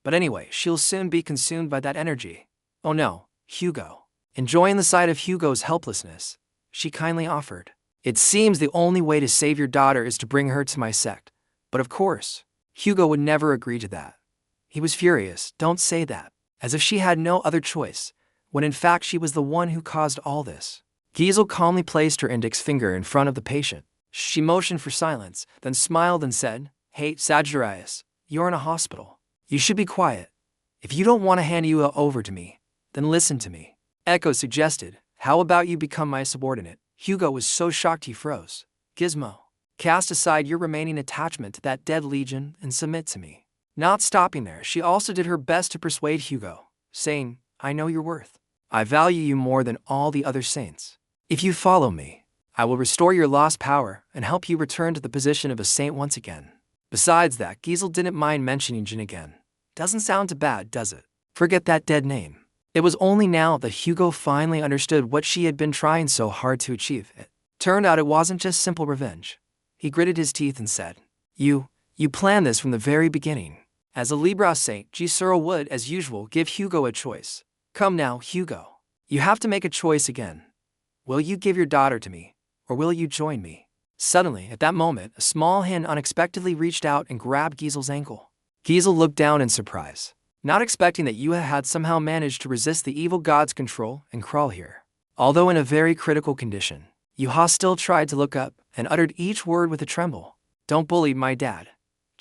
But anyway, she'll soon be consumed by that energy. Oh no, Hugo. Enjoying the sight of Hugo's helplessness, she kindly offered. It seems the only way to save your daughter is to bring her to my sect. But of course, Hugo would never agree to that. He was furious. Don't say that. As if she had no other choice, when in fact she was the one who caused all this. Giesel calmly placed her index finger in front of the patient. She motioned for silence, then smiled and said, Hey, Sagittarius, you're in a hospital. You should be quiet. If you don't want to hand Yua over to me, then listen to me. Echo suggested, How about you become my subordinate? Hugo was so shocked he froze. Gizmo, cast aside your remaining attachment to that dead legion and submit to me. Not stopping there, she also did her best to persuade Hugo, saying, I know your worth. I value you more than all the other saints. If you follow me, I will restore your lost power and help you return to the position of a saint once again. Besides that, Giesel didn't mind mentioning Jin again. Doesn't sound too bad, does it? Forget that dead name. It was only now that Hugo finally understood what she had been trying so hard to achieve. It turned out it wasn't just simple revenge. He gritted his teeth and said, You planned this from the very beginning. As a Libra saint, Gisuro would, as usual, give Hugo a choice. Come now, Hugo. You have to make a choice again. Will you give your daughter to me, or will you join me? Suddenly, at that moment, a small hand unexpectedly reached out and grabbed Giesel's ankle. Giesel looked down in surprise, not expecting that Yua had somehow managed to resist the evil god's control and crawl here. Although in a very critical condition, Yuha still tried to look up and uttered each word with a tremble. Don't bully my dad.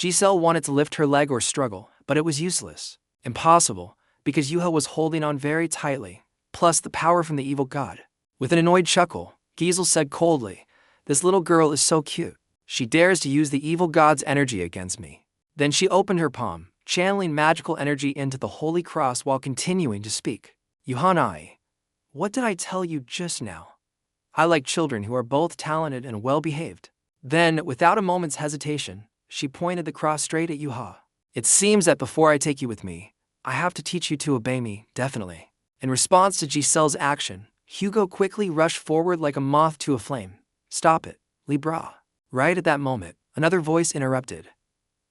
Giselle wanted to lift her leg or struggle, but it was useless. Impossible, because Yuha was holding on very tightly, plus the power from the evil god. With an annoyed chuckle, Giesel said coldly, This little girl is so cute. She dares to use the evil god's energy against me. Then she opened her palm, channeling magical energy into the holy cross while continuing to speak. Yuhanai, what did I tell you just now? I like children who are both talented and well-behaved. Then, without a moment's hesitation, she pointed the cross straight at Yuha. It seems that before I take you with me, I have to teach you to obey me, definitely. In response to Giselle's action, Hugo quickly rushed forward like a moth to a flame. Stop it, Libra. Right at that moment, another voice interrupted.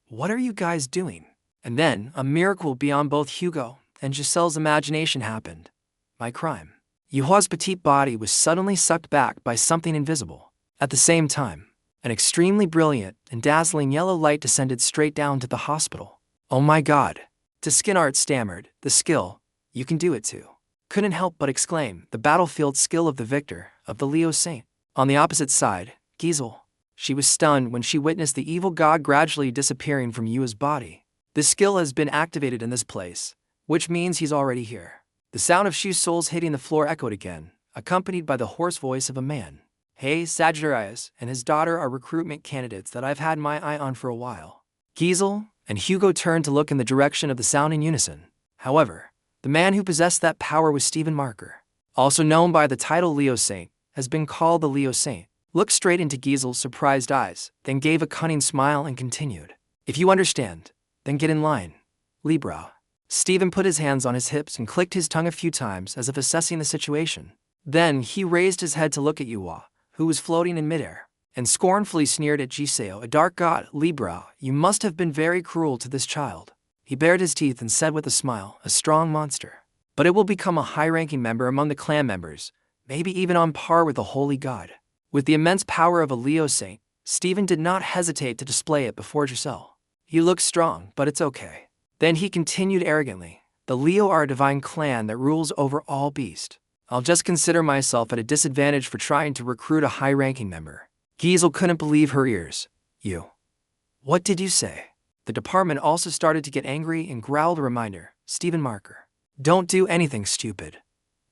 What are you guys doing? And then, a miracle beyond both Hugo and Giselle's imagination happened. My crime. Yuha's petite body was suddenly sucked back by something invisible. At the same time, an extremely brilliant and dazzling yellow light descended straight down to the hospital. Oh my god. Skinart stammered, the skill, you can do it too. Couldn't help but exclaim, the battlefield skill of the victor, of the Leo Saint. On the opposite side, Giesel. She was stunned when she witnessed the evil god gradually disappearing from Yua's body. The skill has been activated in this place, which means he's already here. The sound of shoe soles hitting the floor echoed again, accompanied by the hoarse voice of a man. Hey, Sagittarius and his daughter are recruitment candidates that I've had my eye on for a while. Giesel and Hugo turned to look in the direction of the sound in unison. However, the man who possessed that power was Stephen Marker, also known by the title Leo Saint, has been called the Leo Saint. Looked straight into Giesel's surprised eyes, then gave a cunning smile and continued. If you understand, then get in line. Libra. Stephen put his hands on his hips and clicked his tongue a few times as if assessing the situation. Then he raised his head to look at Yua, who was floating in midair, and scornfully sneered at Giseo, a dark god. Libra, you must have been very cruel to this child. He bared his teeth and said with a smile, a strong monster. But it will become a high-ranking member among the clan members, maybe even on par with the holy god. With the immense power of a Leo Saint, Stephen did not hesitate to display it before Giselle. You look strong, but it's okay. Then he continued arrogantly, the Leo are a divine clan that rules over all beasts. I'll just consider myself at a disadvantage for trying to recruit a high-ranking member. Giesel couldn't believe her ears. You. What did you say? The department also started to get angry and growled a reminder, Stephen Marker. Don't do anything stupid.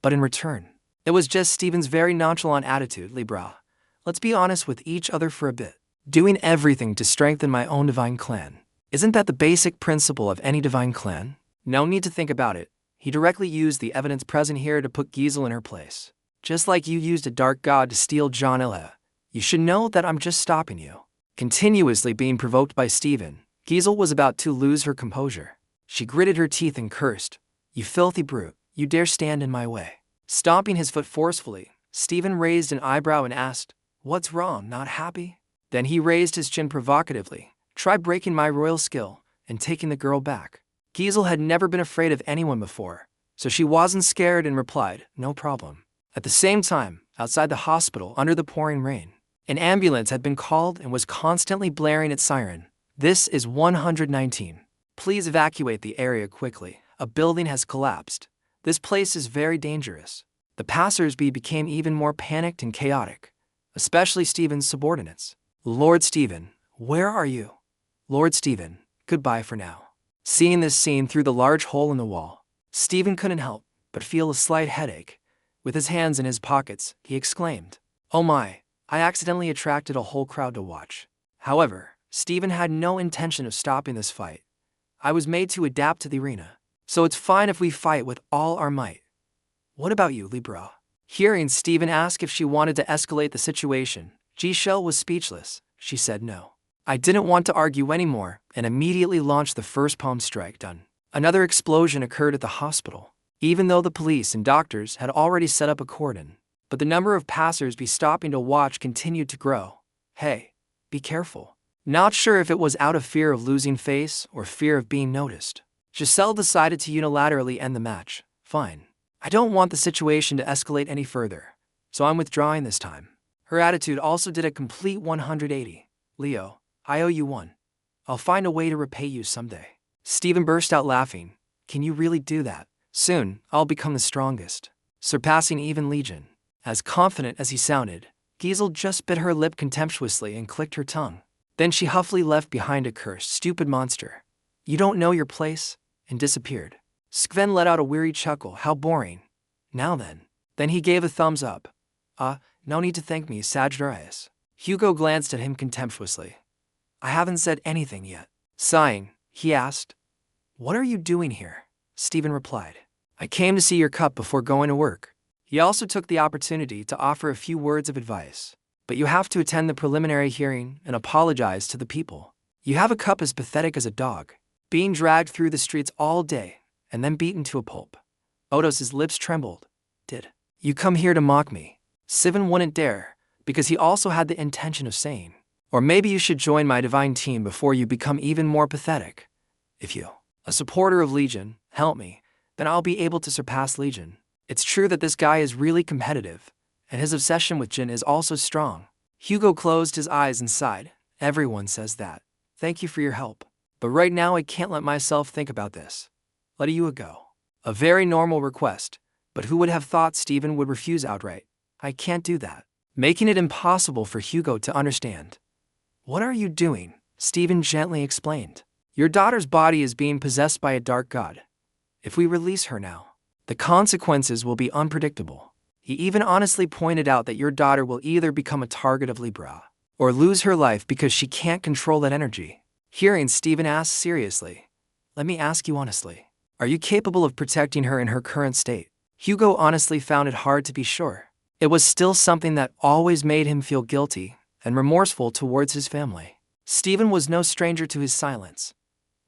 But in return, it was just Stephen's very nonchalant attitude, Libra. Let's be honest with each other for a bit. Doing everything to strengthen my own divine clan. Isn't that the basic principle of any divine clan? No need to think about it. He directly used the evidence present here to put Giesel in her place. Just like you used a dark god to steal John Illa, you should know that I'm just stopping you. Continuously being provoked by Stephen, Giesel was about to lose her composure. She gritted her teeth and cursed, "You filthy brute, you dare stand in my way." Stomping his foot forcefully, Stephen raised an eyebrow and asked, "What's wrong, not happy?" Then he raised his chin provocatively, "Try breaking my royal skill and taking the girl back." Giesel had never been afraid of anyone before, so she wasn't scared and replied, "No problem." At the same time, outside the hospital under the pouring rain, an ambulance had been called and was constantly blaring its siren. "This is 119. Please evacuate the area quickly. A building has collapsed. This place is very dangerous." The passers-by became even more panicked and chaotic, especially Stephen's subordinates. "Lord Stephen, where are you? Lord Stephen, goodbye for now." Seeing this scene through the large hole in the wall, Stephen couldn't help but feel a slight headache. With his hands in his pockets, he exclaimed, "Oh my, I accidentally attracted a whole crowd to watch." However, Stephen had no intention of stopping this fight. "I was made to adapt to the arena, so it's fine if we fight with all our might. What about you, Libra?" Hearing Stephen ask if she wanted to escalate the situation, Giselle was speechless. She said no. "I didn't want to argue anymore," and immediately launched the first palm strike. Done. Another explosion occurred at the hospital, even though the police and doctors had already set up a cordon. But the number of passers-by stopping to watch continued to grow. "Hey, be careful." Not sure if it was out of fear of losing face or fear of being noticed, Giselle decided to unilaterally end the match. "Fine. I don't want the situation to escalate any further, so I'm withdrawing this time." Her attitude also did a complete 180. "Leo, I owe you one. I'll find a way to repay you someday." Stephen burst out laughing. "Can you really do that? Soon, I'll become the strongest, surpassing even Liion." As confident as he sounded, Giselle just bit her lip contemptuously and clicked her tongue. Then she huffily left behind a cursed, "Stupid monster. You don't know your place," and disappeared. Sven let out a weary chuckle. "How boring. Now then." Then he gave a thumbs up. No need to thank me, Sagittarius." Hugo glanced at him contemptuously. "I haven't said anything yet." Sighing, he asked, "What are you doing here?" Stephen replied, "I came to see your cup before going to work." He also took the opportunity to offer a few words of advice. "But you have to attend the preliminary hearing and apologize to the people. You have a cup as pathetic as a dog, being dragged through the streets all day and then beaten to a pulp." Otos's lips trembled. "Did you come here to mock me?" Sven wouldn't dare, because he also had the intention of saying, "Or maybe you should join my divine team before you become even more pathetic. If you, a supporter of Liion, help me, then I'll be able to surpass Liion." It's true that this guy is really competitive, and his obsession with Jin is also strong. Hugo closed his eyes and sighed. "Everyone says that. Thank you for your help. But right now I can't let myself think about this. Let you go." A very normal request, but who would have thought Stephen would refuse outright? "I can't do that," making it impossible for Hugo to understand. "What are you doing?" Stephen gently explained. "Your daughter's body is being possessed by a dark god. If we release her now, the consequences will be unpredictable." He even honestly pointed out that your daughter will either become a target of Libra or lose her life because she can't control that energy. Hearing Stephen ask seriously, "Let me ask you honestly, are you capable of protecting her in her current state?" Hugo honestly found it hard to be sure. It was still something that always made him feel guilty and remorseful towards his family. Stephen was no stranger to his silence.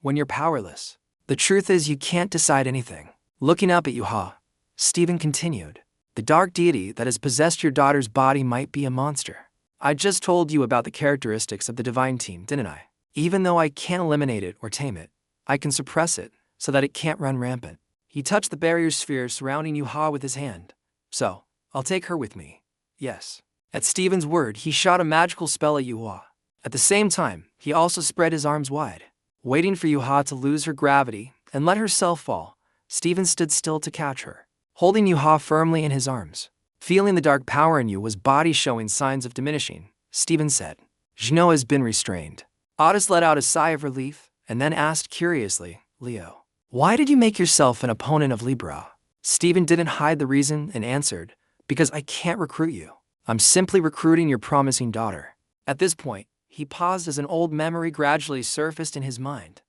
"When you're powerless, the truth is you can't decide anything." Looking up at Yuha, Stephen continued, "The dark deity that has possessed your daughter's body might be a monster. I just told you about the characteristics of the divine team, didn't I? Even though I can't eliminate it or tame it, I can suppress it so that it can't run rampant." He touched the barrier sphere surrounding Yuha with his hand. "So, I'll take her with me." "Yes." At Stephen's word, he shot a magical spell at Yuha. At the same time, he also spread his arms wide. Waiting for Yuha to lose her gravity and let herself fall, Stephen stood still to catch her, holding Yuha firmly in his arms. Feeling the dark power in Yuha's body showing signs of diminishing, Stephen said, "Jino has been restrained." Otis let out a sigh of relief and then asked curiously, "Leo, why did you make yourself an opponent of Libra?" Stephen didn't hide the reason and answered, "Because I can't recruit you. I'm simply recruiting your promising daughter." At this point, he paused as an old memory gradually surfaced in his mind.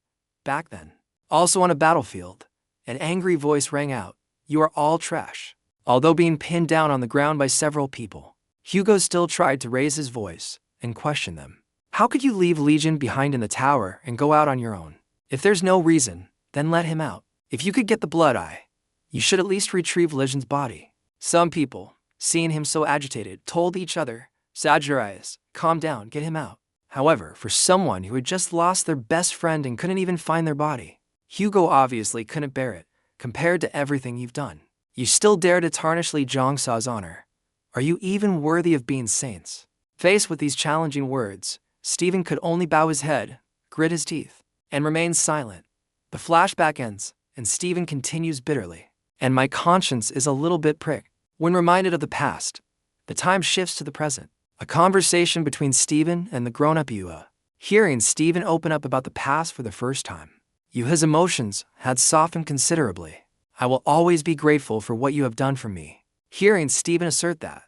Back then, also on a battlefield, an angry voice rang out, "You are all trash. Although being pinned down on the ground by several people, Hugo still tried to raise his voice and question them. How could you leave Liion behind in the tower and go out on your own? If there's no reason, then let him out. If you could get the blood eye, you should at least retrieve Liion's body. Some people, seeing him so agitated, told each other, Sagittarius, calm down, get him out. However, for someone who had just lost their best friend and couldn't even find their body, Hugo obviously couldn't bear it. Compared to everything you've done, you still dare to tarnish Li Zhongsa's honor. Are you even worthy of being saints? Faced with these challenging words, Stephen could only bow his head, grit his teeth, and remain silent. The flashback ends, and Stephen continues bitterly. And my conscience is a little bit pricked. When reminded of the past, the time shifts to the present. A conversation between Stephen and the grown-up Yua. Hearing Stephen open up about the past for the first time, Yuha's emotions had softened considerably. I will always be grateful for what you have done for me. Hearing Stephen assert that,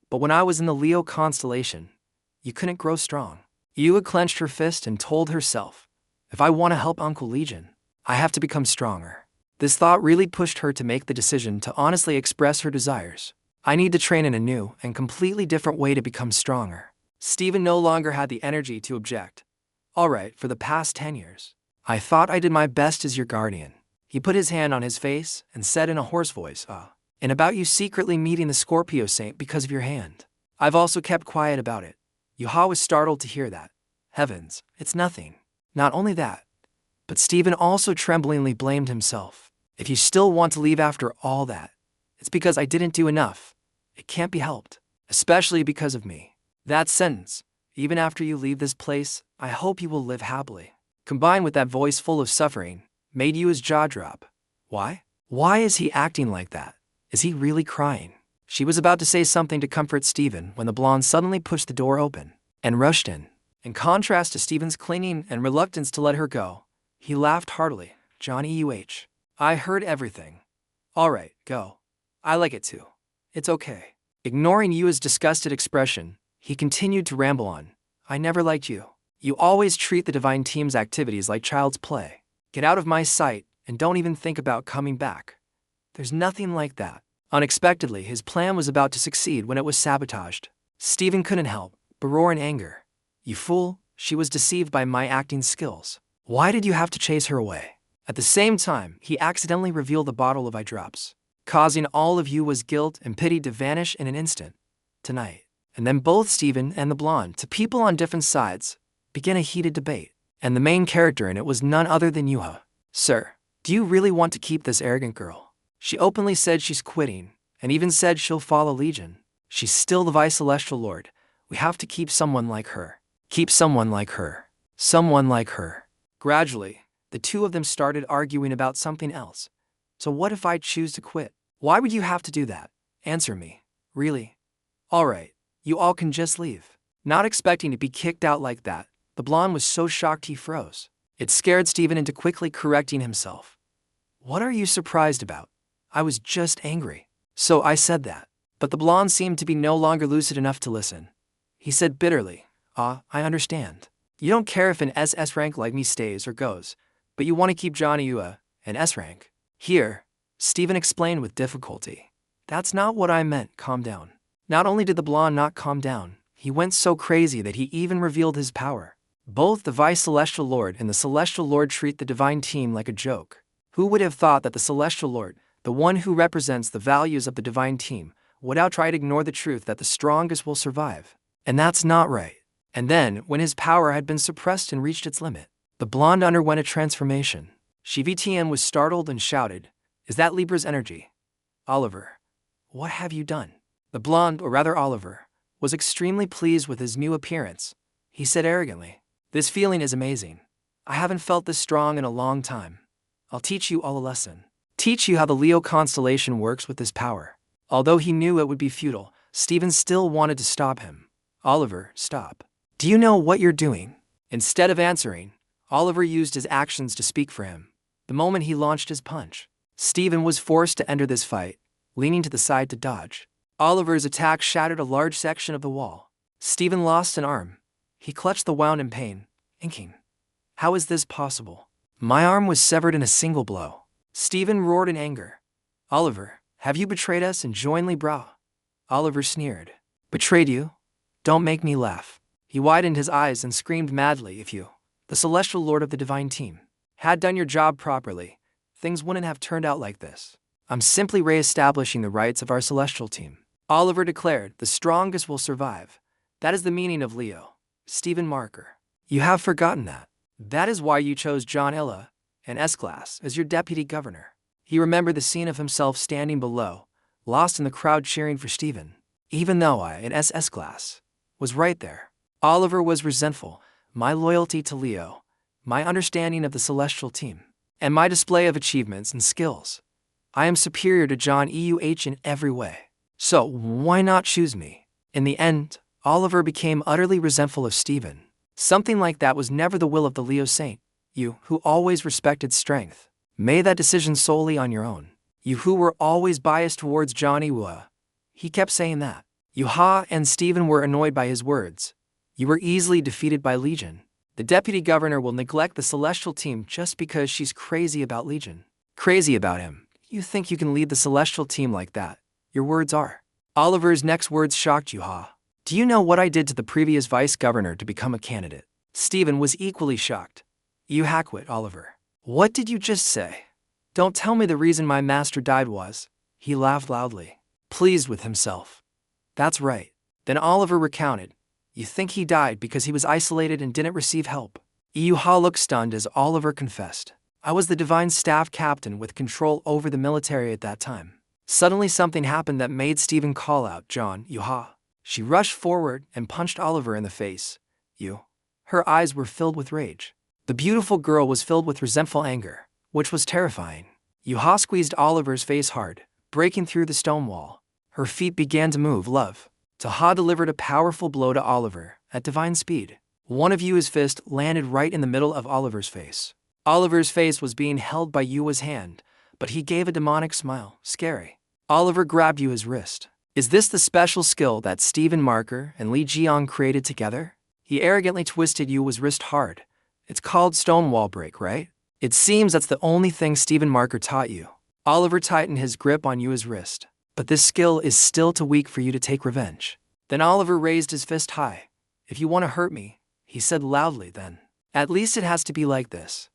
but when I was in the Leo constellation, you couldn't grow strong. Yua clenched her fist and told herself, if I want to help Uncle Liion, I have to become stronger. This thought really pushed her to make the decision to honestly express her desires. I need to train in a new and completely different way to become stronger. Stephen no longer had the energy to object. All right, for the past 10 years, I thought I did my best as your guardian. He put his hand on his face and said in a hoarse voice, and about you secretly meeting the Scorpio Saint because of your hand. I've also kept quiet about it. Yuha was startled to hear that. Heavens, it's nothing. Not only that, but Stephen also tremblingly blamed himself. If you still want to leave after all that, it's because I didn't do enough. It can't be helped, especially because of me. That sentence, even after you leave this place, I hope you will live happily, combined with that voice full of suffering, made Yua's jaw drop. Why? Why is he acting like that? Is he really crying? She was about to say something to comfort Stephen when the blonde suddenly pushed the door open and rushed in. In contrast to Stephen's clinging and reluctance to let her go, he laughed heartily. Johnny I heard everything. All right, go. I like it too. It's okay. Ignoring Yua's disgusted expression, he continued to ramble on. I never liked you. You always treat the divine team's activities like child's play. Get out of my sight and don't even think about coming back. There's nothing like that. Unexpectedly, his plan was about to succeed when it was sabotaged. Stephen couldn't help but roar in anger. You fool, she was deceived by my acting skills. Why did you have to chase her away? At the same time, he accidentally revealed the bottle of eye drops, causing all of Yua's guilt and pity to vanish in an instant. Tonight. And then both Stephen and the blonde, two people on different sides, began a heated debate. And the main character in it was none other than Yuha. Sir, do you really want to keep this arrogant girl? She openly said she's quitting, and even said she'll follow Liion. She's still the Vice Celestial Lord. We have to keep someone like her. Keep someone like her. Someone like her. Gradually, the two of them started arguing about something else. So what if I choose to quit? Why would you have to do that? Answer me. Really? All right, you all can just leave. Not expecting to be kicked out like that, the blonde was so shocked he froze. It scared Stephen into quickly correcting himself. What are you surprised about? I was just angry. So I said that. But the blonde seemed to be no longer lucid enough to listen. He said bitterly, I understand. You don't care if an SS rank like me stays or goes, but you want to keep Johnny Yua, an S rank. Here, Stephen explained with difficulty. That's not what I meant, calm down. Not only did the blonde not calm down, he went so crazy that he even revealed his power. Both the Vice Celestial Lord and the Celestial Lord treat the divine team like a joke. Who would have thought that the Celestial Lord, the one who represents the values of the divine team, would outright ignore the truth that the strongest will survive? And that's not right. And then, when his power had been suppressed and reached its limit, the blonde underwent a transformation. She VTM was startled and shouted, Is that Libra's energy? Oliver, what have you done? The blonde, or rather Oliver, was extremely pleased with his new appearance. He said arrogantly, This feeling is amazing. I haven't felt this strong in a long time. I'll teach you all a lesson. Teach you how the Leo constellation works with this power. Although he knew it would be futile, Stephen still wanted to stop him. Oliver, stop. Do you know what you're doing? Instead of answering, Oliver used his actions to speak for him. The moment he launched his punch, Stephen was forced to enter this fight, leaning to the side to dodge. Oliver's attack shattered a large section of the wall. Stephen lost an arm. He clutched the wound in pain, inking. How is this possible? My arm was severed in a single blow. Stephen roared in anger. Oliver, Have you betrayed us and joined Libra? Oliver sneered. Betrayed you? Don't make me laugh. He widened his eyes and screamed madly. If you, the celestial lord of the divine team, had done your job properly, things wouldn't have turned out like this. I'm simply re-establishing the rights of our celestial team. Oliver declared, the strongest will survive. That is the meaning of Leo. Stephen Marker. You have forgotten that. That is why you chose John Illa, an S-Class, as your deputy governor. He remembered the scene of himself standing below, lost in the crowd cheering for Stephen. Even though I, an S-Class, was right there. Oliver was resentful. My loyalty to Leo, my understanding of the celestial team, and my display of achievements and skills. I am superior to John EUH in every way. So why not choose me? In the end, Oliver became utterly resentful of Stephen. Something like that was never the will of the Leo Saint. You, who always respected strength, made that decision solely on your own. You who were always biased towards John Iwa. He kept saying that. Yuha and Stephen were annoyed by his words. You were easily defeated by Liion. The deputy governor will neglect the celestial team just because she's crazy about Liion. Crazy about him. You think you can lead the celestial team like that? Your words are. Oliver's next words shocked Yuha. Do you know what I did to the previous vice governor to become a candidate? Stephen was equally shocked. You hackwit, Oliver. What did you just say? Don't tell me the reason my master died was. He laughed loudly, pleased with himself. That's right. Then Oliver recounted. You think he died because he was isolated and didn't receive help? Yuha looked stunned as Oliver confessed. I was the divine staff captain with control over the military at that time. Suddenly something happened that made Stephen call out, John, Yuha. She rushed forward and punched Oliver in the face. You. Her eyes were filled with rage. The beautiful girl was filled with resentful anger, which was terrifying. Yuha squeezed Oliver's face hard, breaking through the stone wall. Her feet began to move. Love. Taha delivered a powerful blow to Oliver, at divine speed. One of Yua's fists landed right in the middle of Oliver's face. Oliver's face was being held by Yua's hand, but he gave a demonic smile, scary. Oliver grabbed Yua's wrist. Is this the special skill that Stephen Marker and Li Jiang created together? He arrogantly twisted Yua's wrist hard. It's called stonewall break, right? It seems that's the only thing Stephen Marker taught you. Oliver tightened his grip on Yua's wrist. But this skill is still too weak for you to take revenge. Then Oliver raised his fist high. If you want to hurt me, he said loudly then. At least it has to be like this.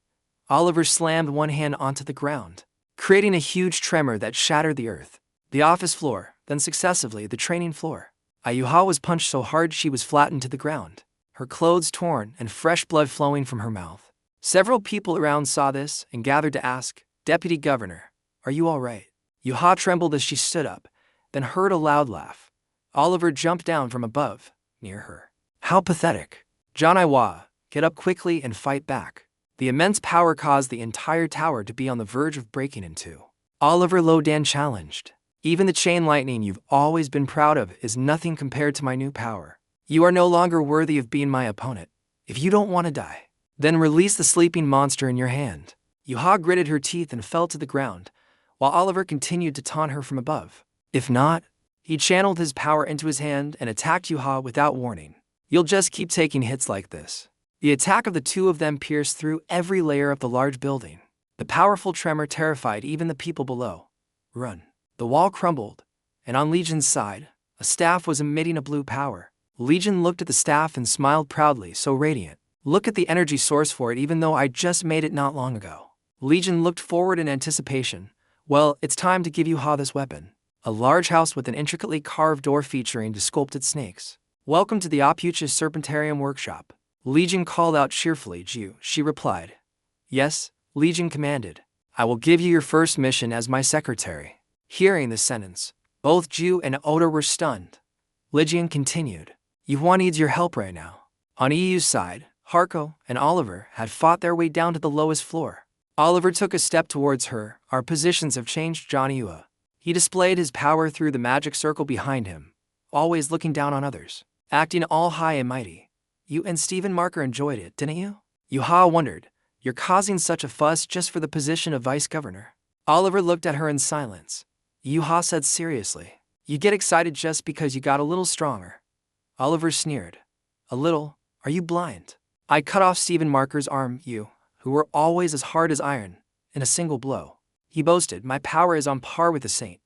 Oliver slammed one hand onto the ground, creating a huge tremor that shattered the earth, the office floor, then successively the training floor. Yuha was punched so hard she was flattened to the ground, her clothes torn and fresh blood flowing from her mouth. Several people around saw this and gathered to ask, Deputy Governor, are you all right? Yuha trembled as she stood up, then heard a loud laugh. Oliver jumped down from above, near her. How pathetic. John Iwa, get up quickly and fight back. The immense power caused the entire tower to be on the verge of breaking in two. Oliver Lodan challenged. Even the chain lightning you've always been proud of is nothing compared to my new power. You are no longer worthy of being my opponent. If you don't want to die, then release the sleeping monster in your hand. Yuha gritted her teeth and fell to the ground, while Oliver continued to taunt her from above. If not, he channeled his power into his hand and attacked Yuha without warning. You'll just keep taking hits like this. The attack of the two of them pierced through every layer of the large building. The powerful tremor terrified even the people below. Run. The wall crumbled, and on Legion's side, a staff was emitting a blue power. Liion looked at the staff and smiled proudly, so radiant. Look at the energy source for it even though I just made it not long ago. Liion looked forward in anticipation. Well, it's time to give Yuha this weapon. A large house with an intricately carved door featuring sculpted snakes. Welcome to the opuchus serpentarium workshop. Liion called out cheerfully. Jiu, she replied. Yes, Liion commanded. I will give you your first mission as my secretary. Hearing this sentence, both Jiu and Oda were stunned. Liion continued. Yuha needs your help right now. On EU's side, Harko and Oliver had fought their way down to the lowest floor. Oliver took a step towards her. Our positions have changed, Johnny Ua. He displayed his power through the magic circle behind him, always looking down on others, acting all high and mighty. You and Stephen Marker enjoyed it, didn't you? Yuha wondered. You're causing such a fuss just for the position of vice governor. Oliver looked at her in silence. Yuha said seriously. You get excited just because you got a little stronger. Oliver sneered. A little? Are you blind? I cut off Stephen Marker's arm, you, who were always as hard as iron, in a single blow. He boasted, my power is on par with the saint.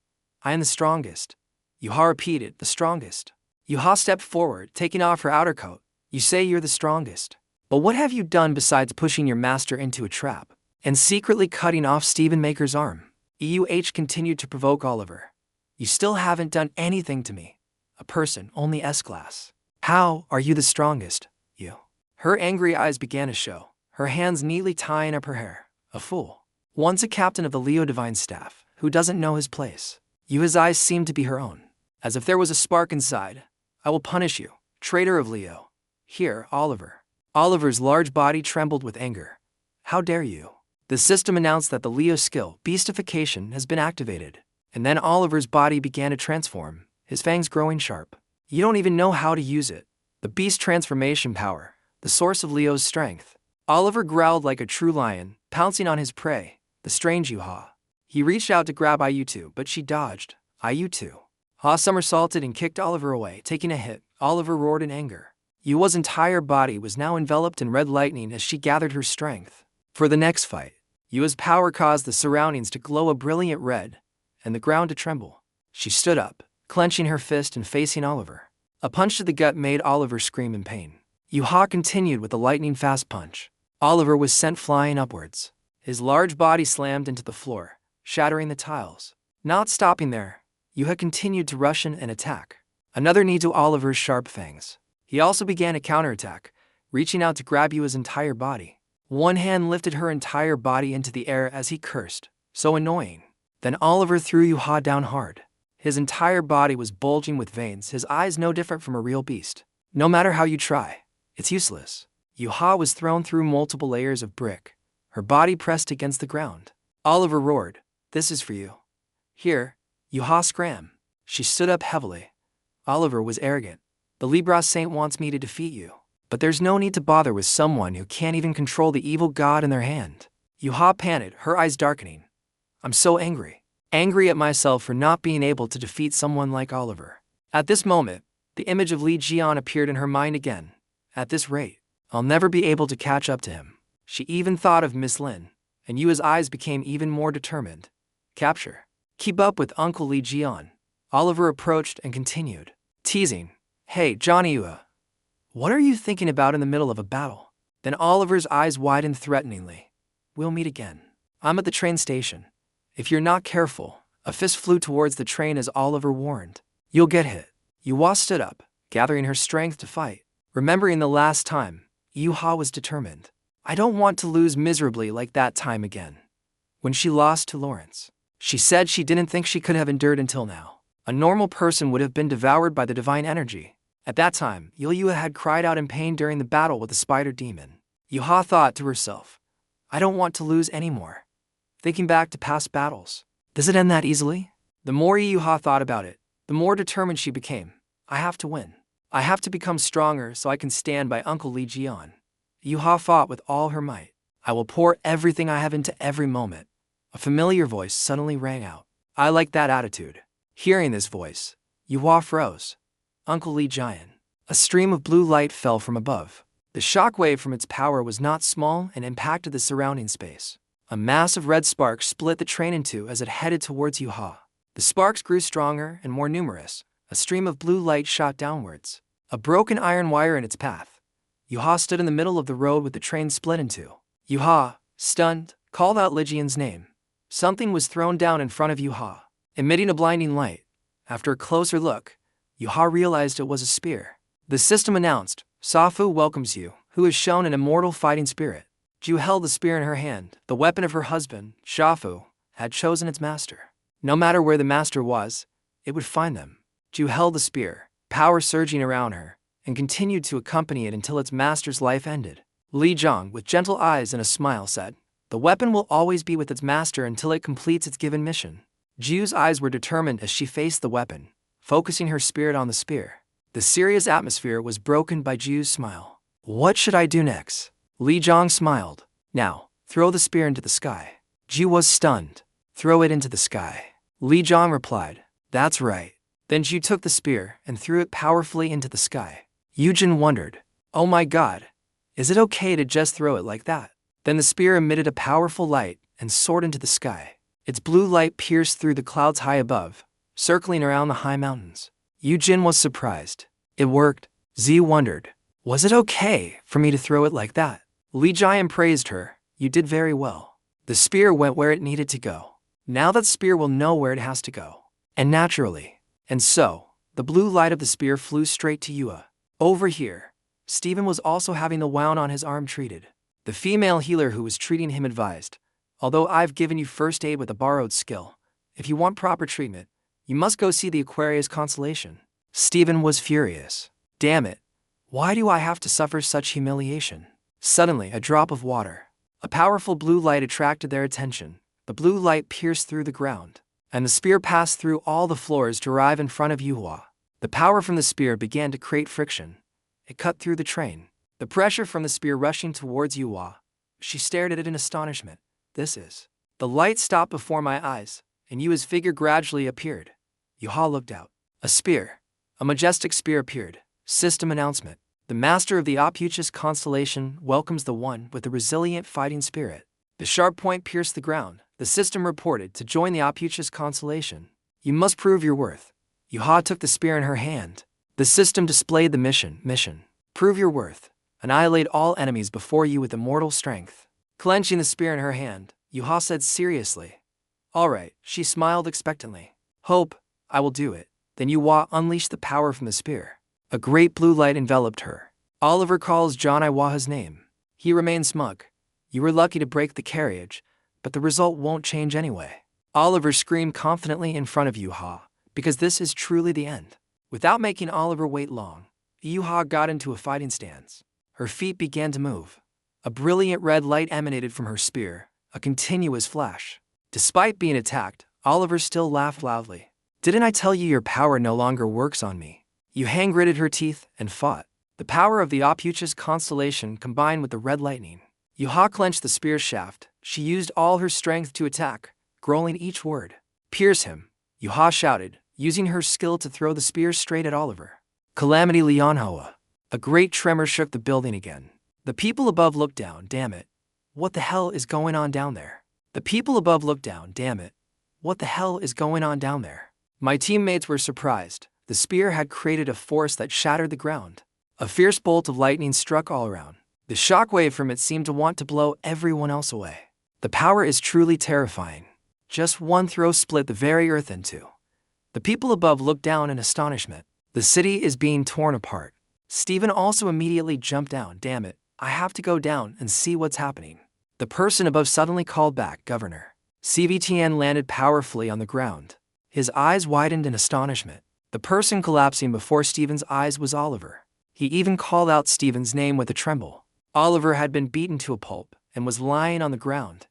I am the strongest. Yuha repeated, the strongest. Yuha stepped forward, taking off her outer coat. You say you're the strongest. But what have you done besides pushing your master into a trap and secretly cutting off Stephen Maker's arm? EUH continued to provoke Oliver. You still haven't done anything to me. A person, only S-class. How are you the strongest, you? Her angry eyes began to show, her hands neatly tying up her hair. A fool. Once a captain of the Leo divine staff, who doesn't know his place. His eyes seemed to be her own, as if there was a spark inside. I will punish you, traitor of Leo. Here, Oliver. Oliver's large body trembled with anger. How dare you? The system announced that the Leo skill, beastification, has been activated. And then Oliver's body began to transform, his fangs growing sharp. You don't even know how to use it. The beast transformation power, the source of Leo's strength. Oliver growled like a true lion, pouncing on his prey, the strange Yuha. He reached out to grab Iu2, but she dodged. Iu2. Ha somersaulted and kicked Oliver away, taking a hit. Oliver roared in anger. Yua's entire body was now enveloped in red lightning as she gathered her strength. For the next fight, Yua's power caused the surroundings to glow a brilliant red, and the ground to tremble. She stood up, clenching her fist and facing Oliver. A punch to the gut made Oliver scream in pain. Yuha continued with a lightning-fast punch. Oliver was sent flying upwards. His large body slammed into the floor, shattering the tiles. Not stopping there, Yuha continued to rush in and attack. Another knee to Oliver's sharp fangs. He also began a counterattack, reaching out to grab Yua's entire body. One hand lifted her entire body into the air as he cursed. So annoying. Then Oliver threw Yuha down hard. His entire body was bulging with veins, his eyes no different from a real beast. No matter how you try, it's useless. Yuha was thrown through multiple layers of brick, her body pressed against the ground. Oliver roared, "This is for you." Here, Yuha scram. She stood up heavily. Oliver was arrogant. The Libra Saint wants me to defeat you. But there's no need to bother with someone who can't even control the evil god in their hand. Yuha panted, her eyes darkening. I'm so angry. Angry at myself for not being able to defeat someone like Oliver. At this moment, the image of Liion appeared in her mind again. At this rate, I'll never be able to catch up to him. She even thought of Miss Lin, and Yua's eyes became even more determined. Capture. Keep up with Uncle Liion. Oliver approached and continued, teasing. Hey, Johnny Yua. What are you thinking about in the middle of a battle? Then Oliver's eyes widened threateningly. We'll meet again. I'm at the train station. If you're not careful, a fist flew towards the train as Oliver warned. You'll get hit. Yuha stood up, gathering her strength to fight. Remembering the last time, Yuha was determined. I don't want to lose miserably like that time again. When she lost to Lawrence, she said she didn't think she could have endured until now. A normal person would have been devoured by the divine energy. At that time, Yua had cried out in pain during the battle with the spider demon. Yuha thought to herself, I don't want to lose anymore. Thinking back to past battles, does it end that easily? The more Yuha thought about it, the more determined she became. I have to win. I have to become stronger so I can stand by Uncle Liion. Yuha fought with all her might. I will pour everything I have into every moment. A familiar voice suddenly rang out. I like that attitude. Hearing this voice, Yuha froze. Uncle Liion. A stream of blue light fell from above. The shockwave from its power was not small and impacted the surrounding space. A massive red spark split the train in two as it headed towards Yuha. The sparks grew stronger and more numerous. A stream of blue light shot downwards. A broken iron wire in its path. Yuha stood in the middle of the road with the train split in two. Yuha, stunned, called out Ligion's name. Something was thrown down in front of Yuha, emitting a blinding light. After a closer look, Yuha realized it was a spear. The system announced, Safu welcomes you, who has shown an immortal fighting spirit. Ju held the spear in her hand. The weapon of her husband, Shafu, had chosen its master. No matter where the master was, it would find them. Ju held the spear, power surging around her, and continued to accompany it until its master's life ended. Li Zhang, with gentle eyes and a smile, said, the weapon will always be with its master until it completes its given mission. Ju's eyes were determined as she faced the weapon, focusing her spirit on the spear. The serious atmosphere was broken by Ju's smile. What should I do next? Li Zhang smiled. Now, throw the spear into the sky. Ju was stunned. Throw it into the sky. Li Zhang replied, that's right. Then Ju took the spear and threw it powerfully into the sky. Yujin wondered, oh my god, is it okay to just throw it like that? Then the spear emitted a powerful light and soared into the sky. Its blue light pierced through the clouds high above, circling around the high mountains. Yujin was surprised. It worked. Z wondered, was it okay for me to throw it like that? Liion praised her. You did very well. The spear went where it needed to go. Now that spear will know where it has to go. And naturally. And so, the blue light of the spear flew straight to Yua. Over here, Stephen was also having the wound on his arm treated. The female healer who was treating him advised, although I've given you first aid with a borrowed skill, if you want proper treatment, you must go see the Aquarius constellation. Stephen was furious. Damn it. Why do I have to suffer such humiliation? Suddenly, a drop of water. A powerful blue light attracted their attention. The blue light pierced through the ground, and the spear passed through all the floors to arrive in front of Yuhua. The power from the spear began to create friction. It cut through the train. The pressure from the spear rushing towards Yuhua. She stared at it in astonishment. This is. The light stopped before my eyes, and Yua's figure gradually appeared. Yuhua looked out. A spear. A majestic spear appeared. System announcement. The master of the opuchus constellation welcomes the one with the resilient fighting spirit. The sharp point pierced the ground. The system reported to join the opuchus constellation. You must prove your worth. Yuhua took the spear in her hand. The system displayed the mission. Prove your worth. Annihilate all enemies before you with immortal strength. Clenching the spear in her hand, Yuhua said seriously. All right, she smiled expectantly. Hope, I will do it. Then Yuhua unleashed the power from the spear. A great blue light enveloped her. Oliver calls John Iwaha's name. He remained smug. You were lucky to break the carriage, but the result won't change anyway. Oliver screamed confidently in front of Yuhua, because this is truly the end. Without making Oliver wait long, Yuhua got into a fighting stance. Her feet began to move. A brilliant red light emanated from her spear, a continuous flash. Despite being attacked, Oliver still laughed loudly. Didn't I tell you your power no longer works on me? Yuhang gritted her teeth and fought. The power of the opuchus constellation combined with the red lightning. Yuhua clenched the spear shaft. She used all her strength to attack, growling each word. Pierce him, Yuhua shouted, using her skill to throw the spear straight at Oliver. Calamity Liion. A great tremor shook the building again. The people above looked down. Damn it. What the hell is going on down there? The people above looked down. Damn it. What the hell is going on down there? My teammates were surprised. The spear had created a force that shattered the ground. A fierce bolt of lightning struck all around. The shockwave from it seemed to want to blow everyone else away. The power is truly terrifying. Just one throw split the very earth in two. The people above looked down in astonishment. The city is being torn apart. Stephen also immediately jumped down. Damn it, I have to go down and see what's happening. The person above suddenly called back, Governor. CVTN landed powerfully on the ground. His eyes widened in astonishment. The person collapsing before Stephen's eyes was Oliver. He even called out Stephen's name with a tremble. Oliver had been beaten to a pulp and was lying on the ground.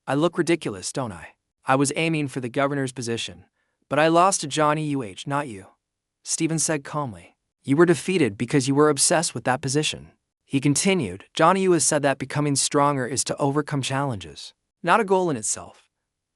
I look ridiculous, don't I? I was aiming for the governor's position, but I lost to Johnny UH, not you. Stephen said calmly. You were defeated because you were obsessed with that position. He continued, Johnny U has said that becoming stronger is to overcome challenges, not a goal in itself.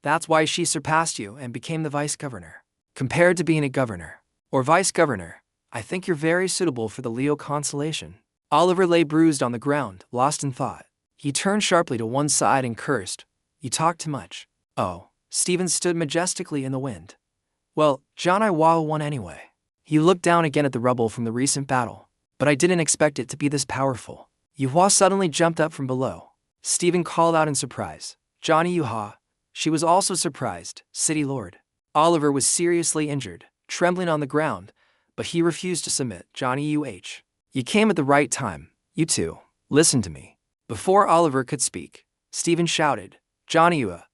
That's why she surpassed you and became the vice governor. Compared to being a governor or vice governor, I think you're very suitable for the Leo constellation. Oliver lay bruised on the ground, lost in thought. He turned sharply to one side and cursed. You talk too much. Oh, Stephen stood majestically in the wind. Well, John Iwawa won anyway. He looked down again at the rubble from the recent battle, but I didn't expect it to be this powerful. Yuhua suddenly jumped up from below. Stephen called out in surprise. Johnny Yuhua. She was also surprised. City Lord. Oliver was seriously injured, trembling on the ground, but he refused to submit. Johnny UH. You came at the right time. You two, listen to me. Before Oliver could speak, Stephen shouted, Johnny Yua,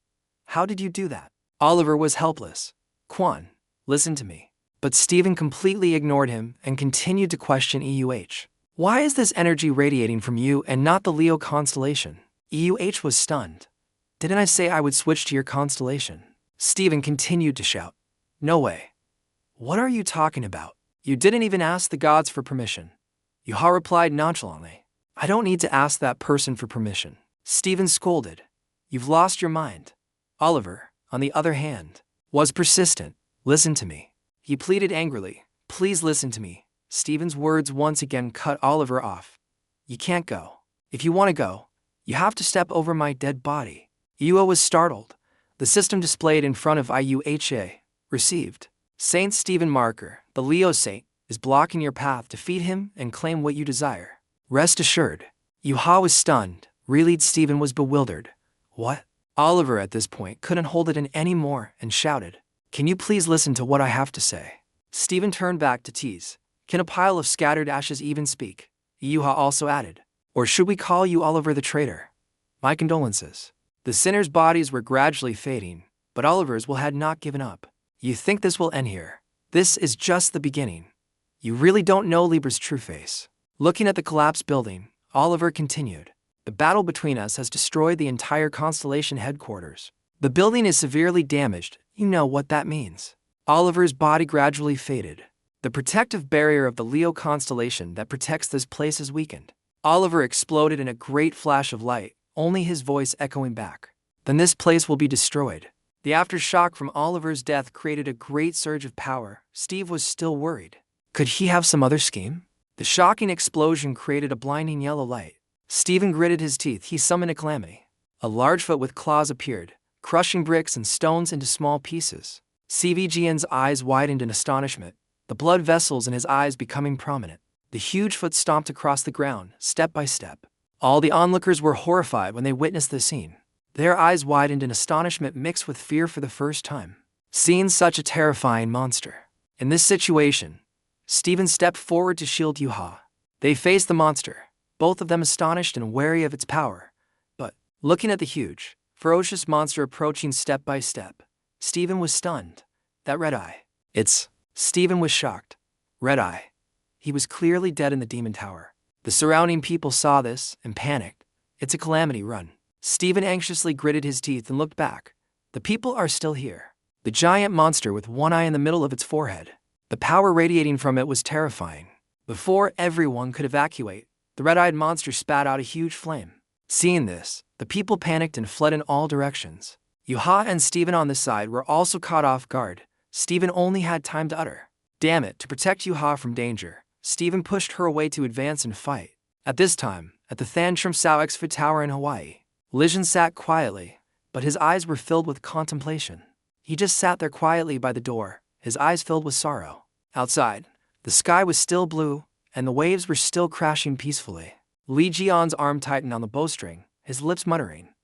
how did you do that? Oliver was helpless. Quan, listen to me. But Stephen completely ignored him and continued to question EUH. Why is this energy radiating from you and not the Leo constellation? EUH was stunned. Didn't I say I would switch to your constellation? Stephen continued to shout. No way. What are you talking about? You didn't even ask the gods for permission. Yuhua replied nonchalantly. I don't need to ask that person for permission. Stephen scolded. You've lost your mind. Oliver, on the other hand, was persistent. Listen to me. He pleaded angrily. Please listen to me. Stephen's words once again cut Oliver off. You can't go. If you want to go, you have to step over my dead body. Yua was startled. The system displayed in front of IUHA. Received. Saint Stephen Marker, the Leo saint, is blocking your path. Defeat him and claim what you desire. Rest assured. Yuha was stunned. Really, Stephen was bewildered. What? Oliver at this point couldn't hold it in anymore and shouted, "Can you please listen to what I have to say?" Stephen turned back to tease. "Can a pile of scattered ashes even speak?" Yuha also added, "Or should we call you Oliver the traitor? My condolences." The sinners' bodies were gradually fading, but Oliver's will had not given up. "You think this will end here? This is just the beginning. You really don't know Libra's true face." Looking at the collapsed building, Oliver continued, "The battle between us has destroyed the entire constellation headquarters. The building is severely damaged. You know what that means." Oliver's body gradually faded. The protective barrier of the Leo constellation that protects this place is weakened. Oliver exploded in a great flash of light, only his voice echoing back. "Then this place will be destroyed." The aftershock from Oliver's death created a great surge of power. Steve was still worried. Could he have some other scheme? The shocking explosion created a blinding yellow light. Stephen gritted his teeth. He summoned a calamity. A large foot with claws appeared, crushing bricks and stones into small pieces. CVGN's eyes widened in astonishment, the blood vessels in his eyes becoming prominent. The huge foot stomped across the ground, step by step. All the onlookers were horrified when they witnessed the scene. Their eyes widened in astonishment mixed with fear for the first time, seeing such a terrifying monster. In this situation, Stephen stepped forward to shield Yuha. They faced the monster, both of them astonished and wary of its power. But, looking at the huge, ferocious monster approaching step by step, Stephen was stunned. That red eye. Stephen was shocked. Red eye. He was clearly dead in the demon tower. The surrounding people saw this and panicked. "It's a calamity, run." Stephen anxiously gritted his teeth and looked back. The people are still here. The giant monster with one eye in the middle of its forehead. The power radiating from it was terrifying. Before everyone could evacuate, the red-eyed monster spat out a huge flame. Seeing this, the people panicked and fled in all directions. Yuha and Stephen on this side were also caught off guard. Stephen only had time to utter, "Damn it," to protect Yuha from danger. Stephen pushed her away to advance and fight. At this time, at the Thantram Sao Tower in Hawaii, Liion sat quietly, but his eyes were filled with contemplation. He just sat there quietly by the door, his eyes filled with sorrow. Outside, the sky was still blue, and the waves were still crashing peacefully. Liion's arm tightened on the bowstring, his lips muttering,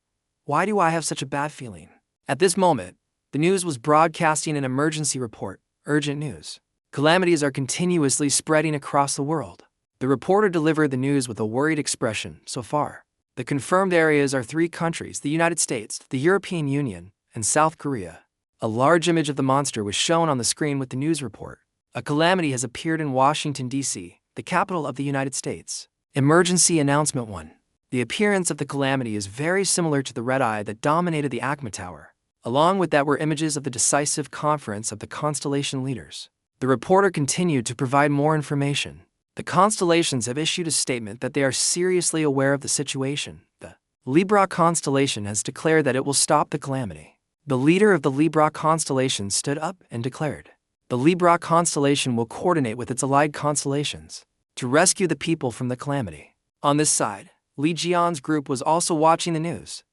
"Why do I have such a bad feeling?" At this moment, the news was broadcasting an emergency report, urgent news. Calamities are continuously spreading across the world. The reporter delivered the news with a worried expression. So far, the confirmed areas are 3 countries: the United States, the European Union, and South Korea. A large image of the monster was shown on the screen with the news report. A calamity has appeared in Washington, D.C., the capital of the United States. Emergency Announcement 1. The appearance of the calamity is very similar to the red eye that dominated the Acma Tower. Along with that were images of the decisive conference of the constellation leaders. The reporter continued to provide more information. The constellations have issued a statement that they are seriously aware of the situation. The Libra constellation has declared that it will stop the calamity. The leader of the Libra constellation stood up and declared, "The Libra constellation will coordinate with its allied constellations to rescue the people from the calamity." On this side, Liion's group was also watching the news.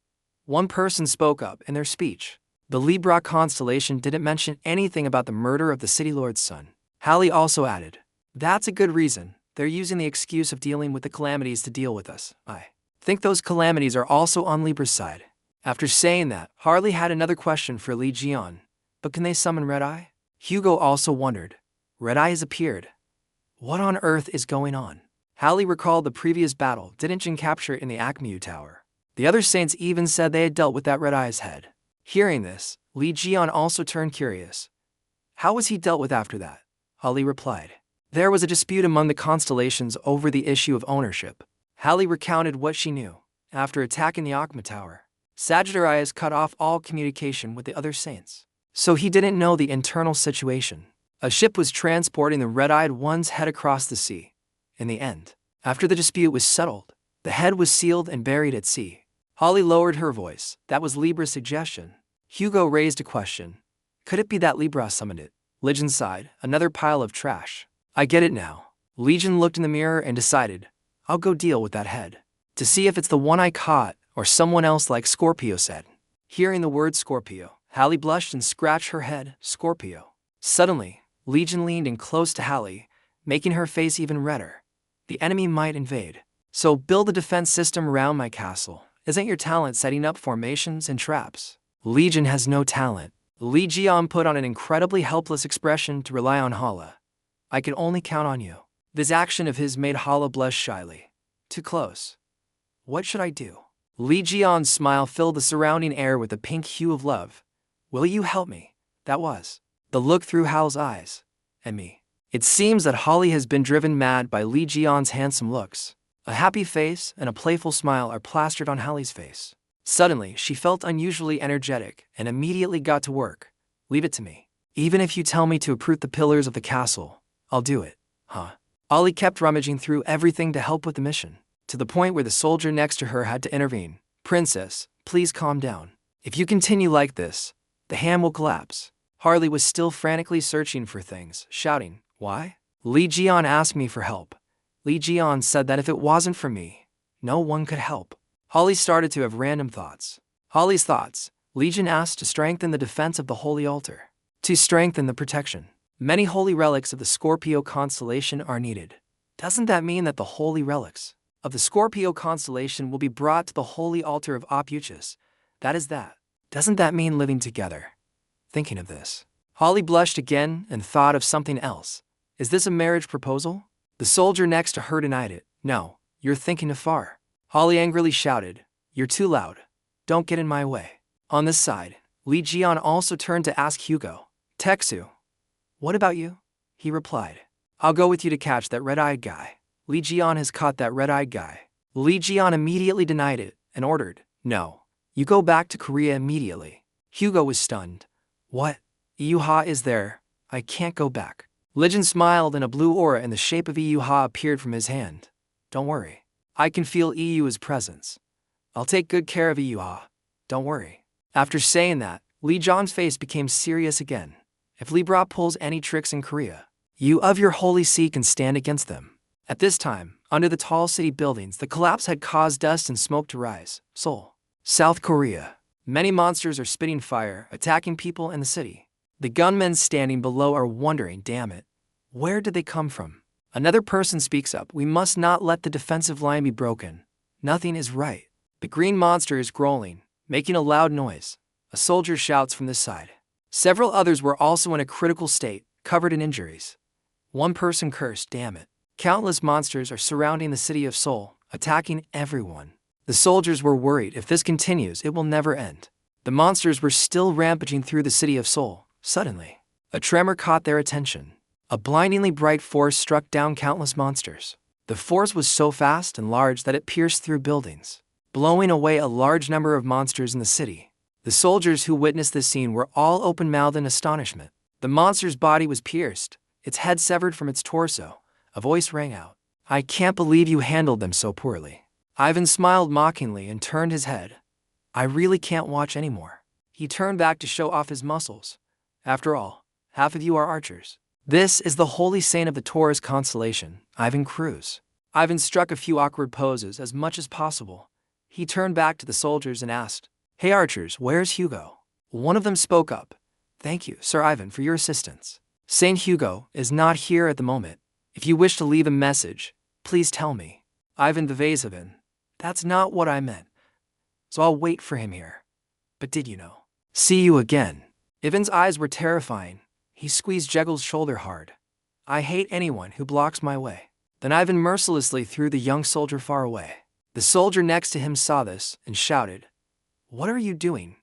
One person spoke up in their speech. The Libra constellation didn't mention anything about the murder of the city lord's son. Hallie also added, "That's a good reason. They're using the excuse of dealing with the calamities to deal with us. I think those calamities are also on Libra's side." After saying that, Harley had another question for Liion. "But can they summon Red Eye?" Hugo also wondered. "Red Eye has appeared. What on earth is going on?" Hallie recalled the previous battle didn't Jin capture in the Acmu Tower. The other saints even said they had dealt with that Red Eye's head. Hearing this, Liion also turned curious. "How was he dealt with after that?" Hallie replied, "There was a dispute among the constellations over the issue of ownership." Hallie recounted what she knew. After attacking the Acma Tower, Sagittarius cut off all communication with the other saints. So he didn't know the internal situation. A ship was transporting the red-eyed one's head across the sea. In the end, after the dispute was settled, the head was sealed and buried at sea. Holly lowered her voice. That was Libra's suggestion. Hugo raised a question. Could it be that Libra summoned it? Liion sighed, another pile of trash. I get it now. Liion looked in the mirror and decided, I'll go deal with that head. To see if it's the one I caught, or someone else like Scorpio said. Hearing the word Scorpio, Hallie blushed and scratched her head. Scorpio. Suddenly, Liion leaned in close to Hallie, making her face even redder. The enemy might invade. So build a defense system around my castle. Isn't your talent setting up formations and traps? Liion has no talent. Liion put on an incredibly helpless expression to rely on Hala. I can only count on you. This action of his made Hala blush shyly. Too close. What should I do? Liion's smile filled the surrounding air with the pink hue of love. Will you help me? That was the look through Hal's eyes. And me. It seems that Holly has been driven mad by Liion's handsome looks. A happy face and a playful smile are plastered on Hallie's face. Suddenly, she felt unusually energetic and immediately got to work. Leave it to me. Even if you tell me to uproot the pillars of the castle, I'll do it. Huh? Ollie kept rummaging through everything to help with the mission, to the point where the soldier next to her had to intervene. Princess, please calm down. If you continue like this, the ham will collapse. Harley was still frantically searching for things, shouting, Why? Liion asked me for help. Liion said that if it wasn't for me, no one could help. Holly started to have random thoughts. Holly's thoughts. Liion asked to strengthen the defense of the holy altar. To strengthen the protection. Many holy relics of the Scorpio constellation are needed. Doesn't that mean that the holy relics of the Scorpio constellation will be brought to the holy altar of opuchus? Doesn't that mean living together? Thinking of this, Holly blushed again and thought of something else. Is this a marriage proposal? The soldier next to her denied it. No, you're thinking of far. Holly angrily shouted, You're too loud. Don't get in my way. On this side, Liion also turned to ask Hugo. Teksu, what about you? He replied. I'll go with you to catch that red-eyed guy. Liion has caught that red-eyed guy. Liion immediately denied it and ordered, No, you go back to Korea immediately. Hugo was stunned. What? Iyuha is there. I can't go back. Liion smiled and a blue aura in the shape of Iyuha appeared from his hand. Don't worry. I can feel Iyuha's presence. I'll take good care of Iyuha. Don't worry. After saying that, Liion's face became serious again. If Libra pulls any tricks in Korea, you of your holy sea can stand against them. At this time, under the tall city buildings, the collapse had caused dust and smoke to rise. Seoul, South Korea. Many monsters are spitting fire, attacking people in the city. The gunmen standing below are wondering, damn it, where did they come from? Another person speaks up, we must not let the defensive line be broken. Nothing is right. The green monster is growling, making a loud noise. A soldier shouts from this side. Several others were also in a critical state, covered in injuries. One person cursed, damn it. Countless monsters are surrounding the city of Seoul, attacking everyone. The soldiers were worried if this continues, it will never end. The monsters were still rampaging through the city of Seoul. Suddenly, a tremor caught their attention. A blindingly bright force struck down countless monsters. The force was so fast and large that it pierced through buildings, blowing away a large number of monsters in the city. The soldiers who witnessed this scene were all open-mouthed in astonishment. The monster's body was pierced, its head severed from its torso. A voice rang out. I can't believe you handled them so poorly. Ivan smiled mockingly and turned his head. I really can't watch anymore. He turned back to show off his muscles. After all, half of you are archers. This is the holy saint of the Taurus constellation, Ivan Cruz. Ivan struck a few awkward poses as much as possible. He turned back to the soldiers and asked, Hey archers, where's Hugo? One of them spoke up. Thank you, Sir Ivan, for your assistance. Saint Hugo is not here at the moment. If you wish to leave a message, please tell me. Ivan the Vasavin. That's not what I meant. So I'll wait for him here. But did you know? See you again. Ivan's eyes were terrifying. He squeezed Jegel's shoulder hard. I hate anyone who blocks my way. Then Ivan mercilessly threw the young soldier far away. The soldier next to him saw this and shouted, What are you doing?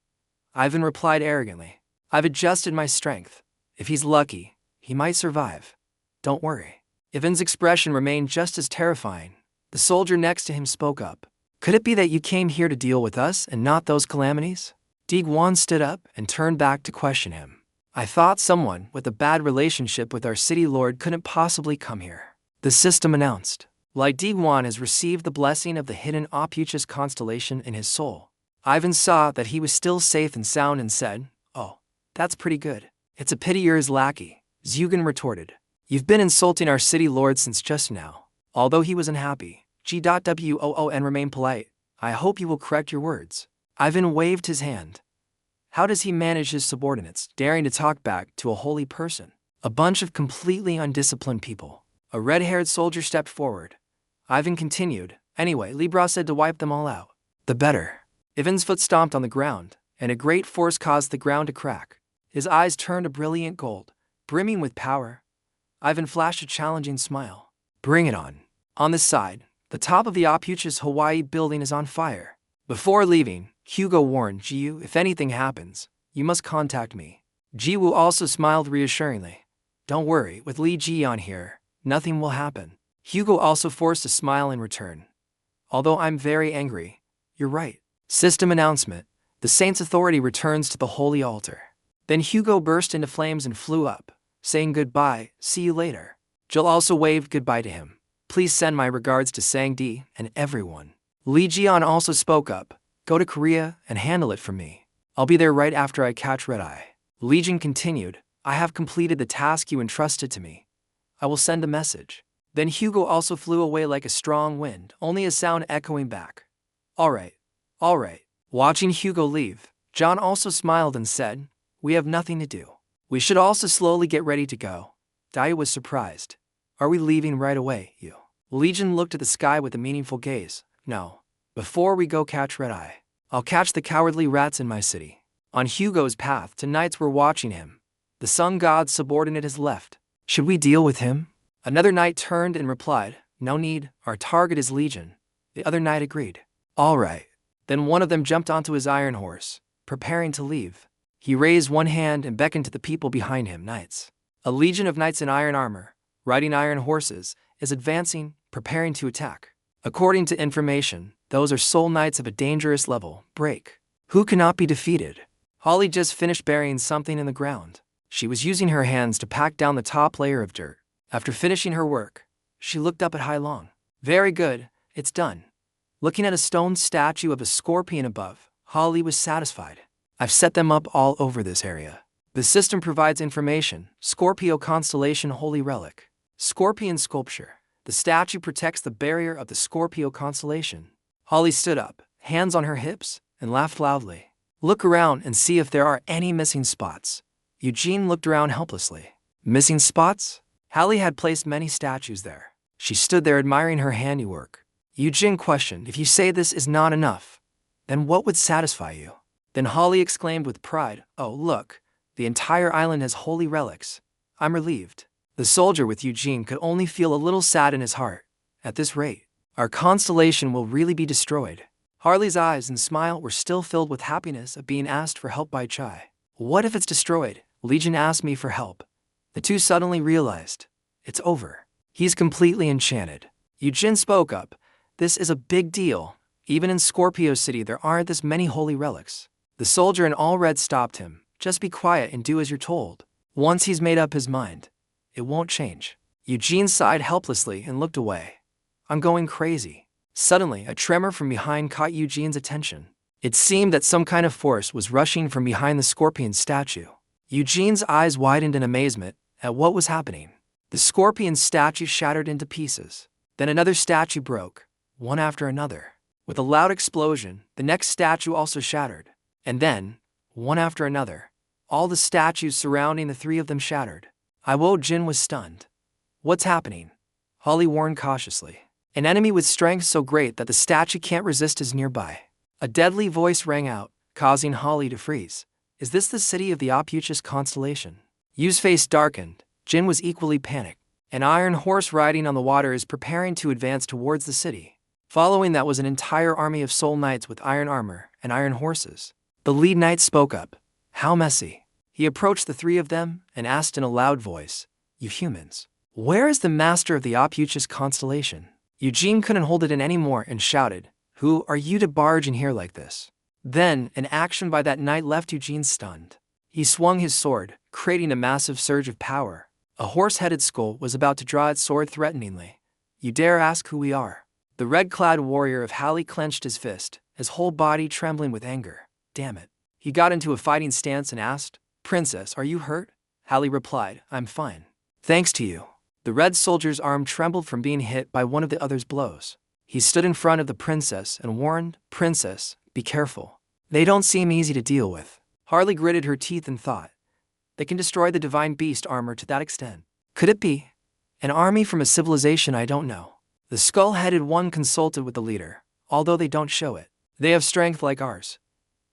Ivan replied arrogantly, I've adjusted my strength. If he's lucky, he might survive. Don't worry. Ivan's expression remained just as terrifying. The soldier next to him spoke up. Could it be that you came here to deal with us and not those calamities? Digwan stood up and turned back to question him. I thought someone with a bad relationship with our city lord couldn't possibly come here. The system announced. Lai Digwan has received the blessing of the hidden opuchus constellation in his soul. Ivan saw that he was still safe and sound and said, Oh, that's pretty good. It's a pity you're his lackey. Zeugen retorted. You've been insulting our city lord since just now. Although he was unhappy, G.Woon remained polite. I hope you will correct your words. Ivan waved his hand. How does he manage his subordinates, daring to talk back to a holy person? A bunch of completely undisciplined people. A red-haired soldier stepped forward. Ivan continued, anyway, Libra said to wipe them all out. The better. Ivan's foot stomped on the ground, and a great force caused the ground to crack. His eyes turned a brilliant gold, brimming with power. Ivan flashed a challenging smile. Bring it on. On this side, the top of the opuchus Hawaii building is on fire. Before leaving, Hugo warned Jiwoo, if anything happens, you must contact me. Jiwoo also smiled reassuringly. Don't worry, with Lee Ji-yeon here, nothing will happen. Hugo also forced a smile in return. Although I'm very angry, you're right. System announcement. The Saint's authority returns to the holy altar. Then Hugo burst into flames and flew up, saying goodbye, see you later. Jill also waved goodbye to him. Please send my regards to Sang-di and everyone. Lee Ji-yeon also spoke up. Go to Korea and handle it for me. I'll be there right after I catch red eye. Legion continued. I have completed the task you entrusted to me. I will send a message. Then Hugo also flew away like a strong wind, only a sound echoing back. All right. Watching Hugo leave, John also smiled and said, we have nothing to do. We should also slowly get ready to go. Dai was surprised. Are we leaving right away, you? Legion looked at the sky with a meaningful gaze. No. Before we go catch red eye, I'll catch the cowardly rats in my city. On Hugo's path, knights were watching him. The sun god's subordinate has left. Should we deal with him? Another knight turned and replied, no need, our target is Legion. The other knight agreed. All right. Then one of them jumped onto his iron horse, preparing to leave. He raised one hand and beckoned to the people behind him, knights. A legion of knights in iron armor, riding iron horses, is advancing, preparing to attack. According to information, those are soul knights of a dangerous level, break. Who cannot be defeated? Holly just finished burying something in the ground. She was using her hands to pack down the top layer of dirt. After finishing her work, she looked up at Hai Long. Very good, it's done. Looking at a stone statue of a scorpion above, Holly was satisfied. I've set them up all over this area. The system provides information, Scorpio constellation holy relic. Scorpion sculpture. The statue protects the barrier of the Scorpio constellation. Holly stood up, hands on her hips, and laughed loudly. Look around and see if there are any missing spots. Eugene looked around helplessly. Missing spots? Hallie had placed many statues there. She stood there admiring her handiwork. Eugene questioned, if you say this is not enough, then what would satisfy you? Then Holly exclaimed with pride, oh look, the entire island has holy relics. I'm relieved. The soldier with Eugene could only feel a little sad in his heart. At this rate, our constellation will really be destroyed. Harley's eyes and smile were still filled with happiness of being asked for help by Chai. What if it's destroyed? Legion asked me for help. The two suddenly realized. It's over. He's completely enchanted. Eugene spoke up. This is a big deal. Even in Scorpio City there aren't this many holy relics. The soldier in all red stopped him. Just be quiet and do as you're told. Once he's made up his mind, it won't change. Eugene sighed helplessly and looked away. I'm going crazy. Suddenly, a tremor from behind caught Eugene's attention. It seemed that some kind of force was rushing from behind the scorpion statue. Eugene's eyes widened in amazement at what was happening. The scorpion statue shattered into pieces. Then another statue broke, one after another. With a loud explosion, the next statue also shattered. And then, one after another, all the statues surrounding the three of them shattered. Iwo Jin was stunned. What's happening? Holly warned cautiously. An enemy with strength so great that the statue can't resist is nearby. A deadly voice rang out, causing Holly to freeze. Is this the city of the Opuchus constellation? Yu's face darkened. Jin was equally panicked. An iron horse riding on the water is preparing to advance towards the city. Following that was an entire army of soul knights with iron armor and iron horses. The lead knight spoke up. How messy. He approached the three of them and asked in a loud voice, you humans, where is the master of the Opuchus constellation? Eugene couldn't hold it in anymore and shouted, who are you to barge in here like this? Then, an action by that knight left Eugene stunned. He swung his sword, creating a massive surge of power. A horse-headed skull was about to draw its sword threateningly. You dare ask who we are? The red-clad warrior of Hallie clenched his fist, his whole body trembling with anger. Damn it. He got into a fighting stance and asked, Princess, are you hurt? Hallie replied, I'm fine. Thanks to you. The red soldier's arm trembled from being hit by one of the other's blows. He stood in front of the princess and warned, Princess, be careful. They don't seem easy to deal with. Harley gritted her teeth and thought, they can destroy the divine beast armor to that extent. Could it be an army from a civilization I don't know? The skull-headed one consulted with the leader, although they don't show it. They have strength like ours.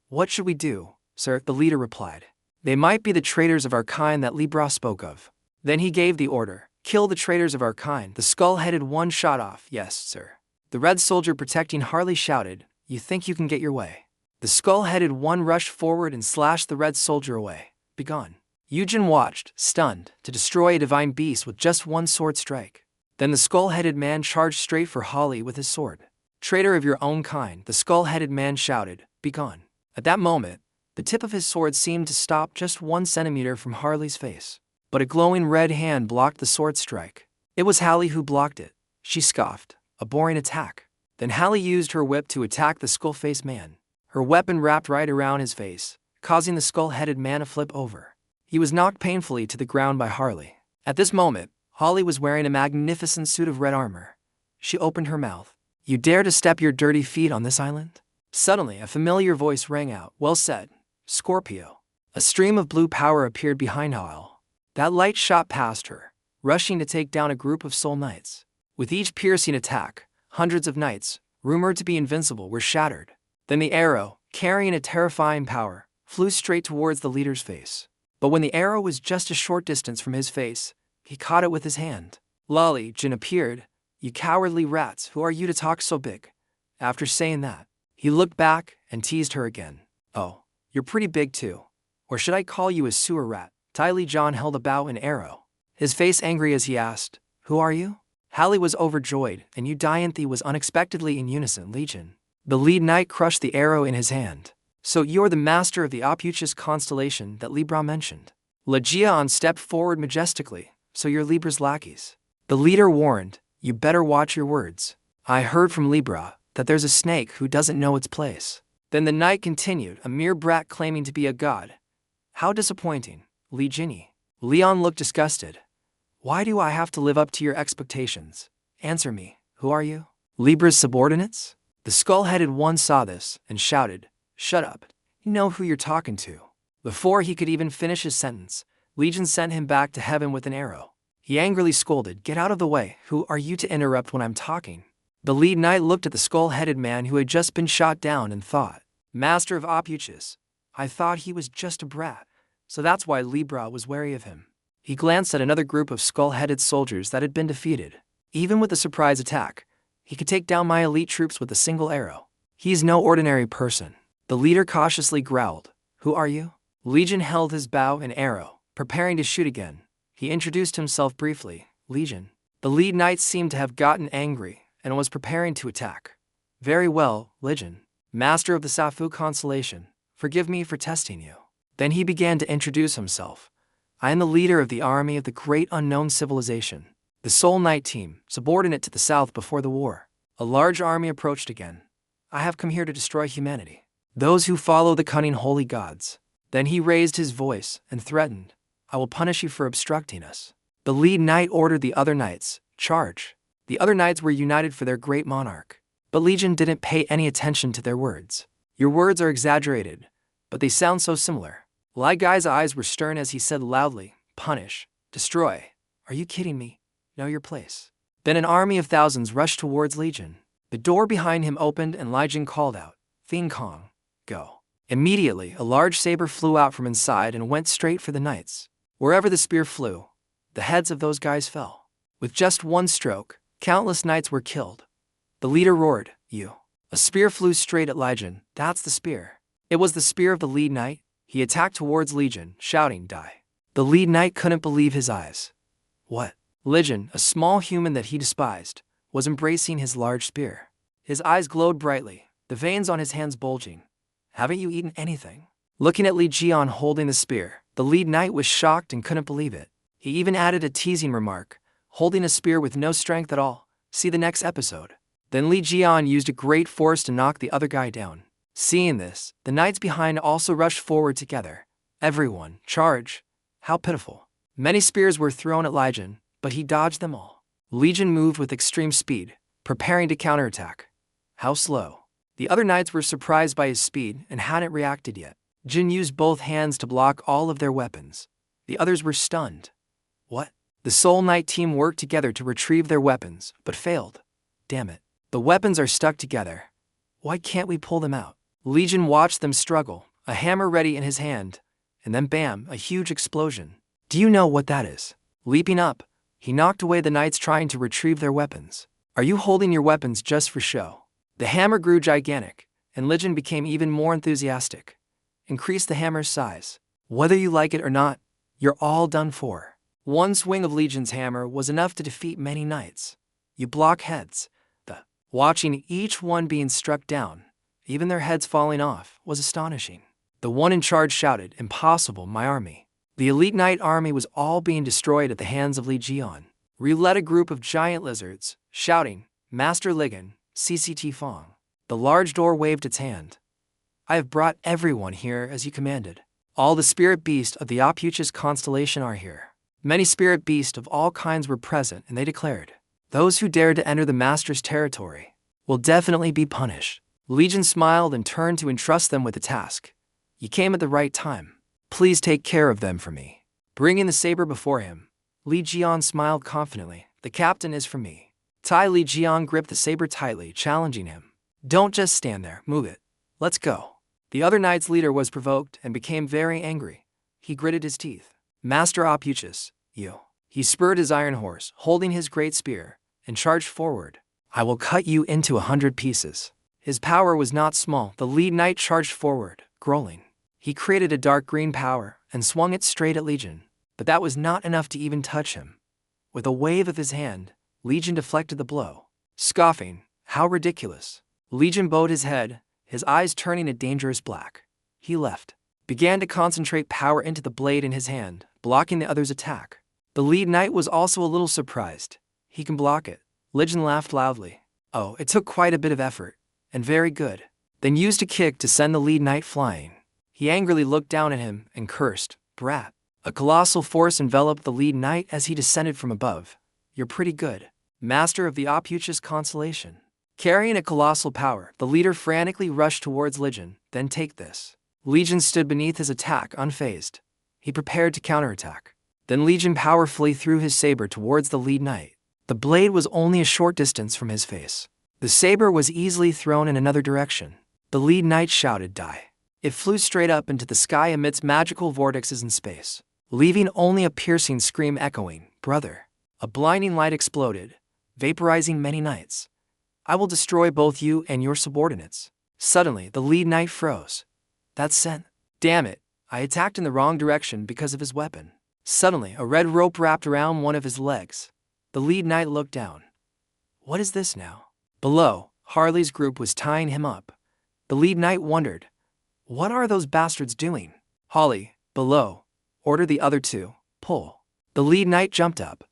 What should we do, sir? The leader replied. They might be the traitors of our kind that Libra spoke of. Then he gave the order, kill the traitors of our kind. The skull-headed one shot off. Yes, sir. The red soldier protecting Harley shouted, you think you can get your way? The skull-headed one rushed forward and slashed the red soldier away. Begone. Eugen watched, stunned, to destroy a divine beast with just one sword strike. Then the skull-headed man charged straight for Harley with his sword. Traitor of your own kind, the skull-headed man shouted, begone. At that moment, the tip of his sword seemed to stop just 1 centimeter from Harley's face. But a glowing red hand blocked the sword strike. It was Hallie who blocked it. She scoffed, a boring attack. Then Hallie used her whip to attack the skull-faced man. Her weapon wrapped right around his face, causing the skull-headed man to flip over. He was knocked painfully to the ground by Harley. At this moment, Harley was wearing a magnificent suit of red armor. She opened her mouth. You dare to step your dirty feet on this island? Suddenly, a familiar voice rang out. Well said, Scorpio. A stream of blue power appeared behind Harley. That light shot past her, rushing to take down a group of soul knights. With each piercing attack, hundreds of knights, rumored to be invincible, were shattered. Then the arrow, carrying a terrifying power, flew straight towards the leader's face. But when the arrow was just a short distance from his face, he caught it with his hand. Liion appeared. You cowardly rats, who are you to talk so big? After saying that, he looked back and teased her again. Oh, you're pretty big too. Or should I call you a sewer rat? Liion held a bow and arrow, his face angry as he asked, who are you? Hallie was overjoyed, and Eudianthe was unexpectedly in unison. Liion. The lead knight crushed the arrow in his hand. So you're the master of the opuchus constellation that Libra mentioned. Liion stepped forward majestically. So you're Libra's lackeys. The leader warned, you better watch your words. I heard from Libra that there's a snake who doesn't know its place. Then the knight continued, a mere brat claiming to be a god. How disappointing, Liion looked disgusted. Why do I have to live up to your expectations? Answer me, who are you? Libra's subordinates? The skull-headed one saw this and shouted, shut up, you know who you're talking to. Before he could even finish his sentence, Liion sent him back to heaven with an arrow. He angrily scolded, get out of the way, who are you to interrupt when I'm talking? The lead knight looked at the skull-headed man who had just been shot down and thought, master of opuchus, I thought he was just a brat, so that's why Libra was wary of him. He glanced at another group of skull-headed soldiers that had been defeated. Even with a surprise attack, he could take down my elite troops with a single arrow. He's no ordinary person. The leader cautiously growled, who are you? Liion held his bow and arrow, preparing to shoot again. He introduced himself briefly, Liion. The lead knight seemed to have gotten angry and was preparing to attack. Very well, Liion, master of the Safu constellation, forgive me for testing you. Then he began to introduce himself. I am the leader of the army of the great unknown civilization, the Soul Knight team, subordinate to the south before the war. A large army approached again. I have come here to destroy humanity, those who follow the cunning holy gods. Then he raised his voice and threatened, I will punish you for obstructing us. The lead knight ordered the other knights, charge. The other knights were united for their great monarch. But Liion didn't pay any attention to their words. Your words are exaggerated, but they sound so similar. Ligai's eyes were stern as he said loudly, punish, destroy. Are you kidding me? Know your place. Then an army of thousands rushed towards Liion. The door behind him opened and Liion called out, Thing Kong, go. Immediately, a large saber flew out from inside and went straight for the knights. Wherever the spear flew, the heads of those guys fell. With just one stroke, countless knights were killed. The leader roared, you. A spear flew straight at Liion. That's the spear. It was the spear of the lead knight. He attacked towards Liion, shouting, die. The lead knight couldn't believe his eyes. What? Liion, a small human that he despised, was embracing his large spear. His eyes glowed brightly, the veins on his hands bulging. Haven't you eaten anything? Looking at Liion holding the spear, the lead knight was shocked and couldn't believe it. He even added a teasing remark, holding a spear with no strength at all. See the next episode. Then Liion used a great force to knock the other guy down. Seeing this, the knights behind also rushed forward together. Everyone, charge. How pitiful. Many spears were thrown at Liion, but he dodged them all. Liion moved with extreme speed, preparing to counterattack. How slow. The other knights were surprised by his speed and hadn't reacted yet. Jin used both hands to block all of their weapons. The others were stunned. What? The Soul Knight team worked together to retrieve their weapons, but failed. Damn it. The weapons are stuck together. Why can't we pull them out? Liion watched them struggle, a hammer ready in his hand, and then bam, a huge explosion. Do you know what that is? Leaping up, he knocked away the knights trying to retrieve their weapons. Are you holding your weapons just for show? The hammer grew gigantic, and Liion became even more enthusiastic. Increase the hammer's size. Whether you like it or not, you're all done for. One swing of Legion's hammer was enough to defeat many knights. You block heads. Watching each one being struck down, even their heads falling off, was astonishing. The one in charge shouted, "Impossible, my army." The elite knight army was all being destroyed at the hands of Liion. Ryu led a group of giant lizards, shouting, "Master Liion, CCT Fong." The large door waved its hand. "I have brought everyone here as you commanded. All the spirit beasts of the opuchus constellation are here." Many spirit beasts of all kinds were present, and they declared, "Those who dare to enter the master's territory will definitely be punished." Liion smiled and turned to entrust them with the task. "You came at the right time. Please take care of them for me." Bringing the saber before him, Liion smiled confidently. "The captain is for me." Liion gripped the saber tightly, challenging him. "Don't just stand there, move it. Let's go." The other knight's leader was provoked and became very angry. He gritted his teeth. "Master Opuchus, you." He spurred his iron horse, holding his great spear, and charged forward. "I will cut you into 100 pieces." His power was not small. The lead knight charged forward, growling. He created a dark green power and swung it straight at Liion, but that was not enough to even touch him. With a wave of his hand, Liion deflected the blow. Scoffing, "How ridiculous." Liion bowed his head, his eyes turning a dangerous black. He began to concentrate power into the blade in his hand, blocking the other's attack. The lead knight was also a little surprised. "He can block it." Liion laughed loudly. "Oh, it took quite a bit of effort, and very good." Then used a kick to send the lead knight flying. He angrily looked down at him and cursed, "Brat." A colossal force enveloped the lead knight as he descended from above. "You're pretty good, master of the opuchus constellation." Carrying a colossal power, the leader frantically rushed towards Liion. "Then take this." Liion stood beneath his attack, unfazed. He prepared to counterattack. Then Liion powerfully threw his saber towards the lead knight. The blade was only a short distance from his face. The saber was easily thrown in another direction. The lead knight shouted, "Die." It flew straight up into the sky amidst magical vortexes in space, leaving only a piercing scream echoing, "Brother." A blinding light exploded, vaporizing many knights. "I will destroy both you and your subordinates." Suddenly, the lead knight froze. "That sent. Damn it, I attacked in the wrong direction because of his weapon." Suddenly, a red rope wrapped around one of his legs. The lead knight looked down. "What is this now?" Below, Harley's group was tying him up. The lead knight wondered, "What are those bastards doing?" "Holly, below," ordered the other two. "Pull." The lead knight jumped up.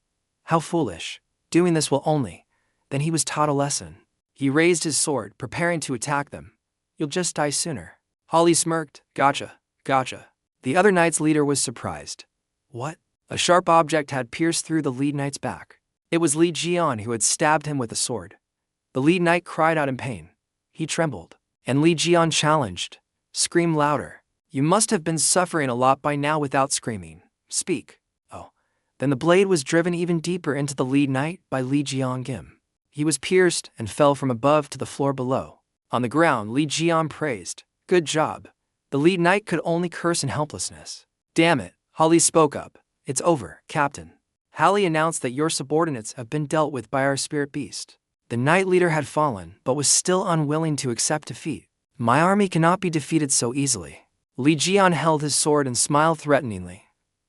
"How foolish. Doing this will only." Then he was taught a lesson. He raised his sword, preparing to attack them. "You'll just die sooner." Holly smirked. "Gotcha, gotcha." The other knight's leader was surprised. "What?" A sharp object had pierced through the lead knight's back. It was Liion who had stabbed him with a sword. The lead knight cried out in pain. He trembled. And Liion challenged, "Scream louder. You must have been suffering a lot by now without screaming. Speak." Oh. Then the blade was driven even deeper into the lead knight by Liion Gim. He was pierced and fell from above to the floor below. On the ground, Liion praised, "Good job." The lead knight could only curse in helplessness. "Damn it," Holly spoke up. "It's over, Captain. Hallie announced that your subordinates have been dealt with by our spirit beast." The knight leader had fallen, but was still unwilling to accept defeat. "My army cannot be defeated so easily." Liion held his sword and smiled threateningly.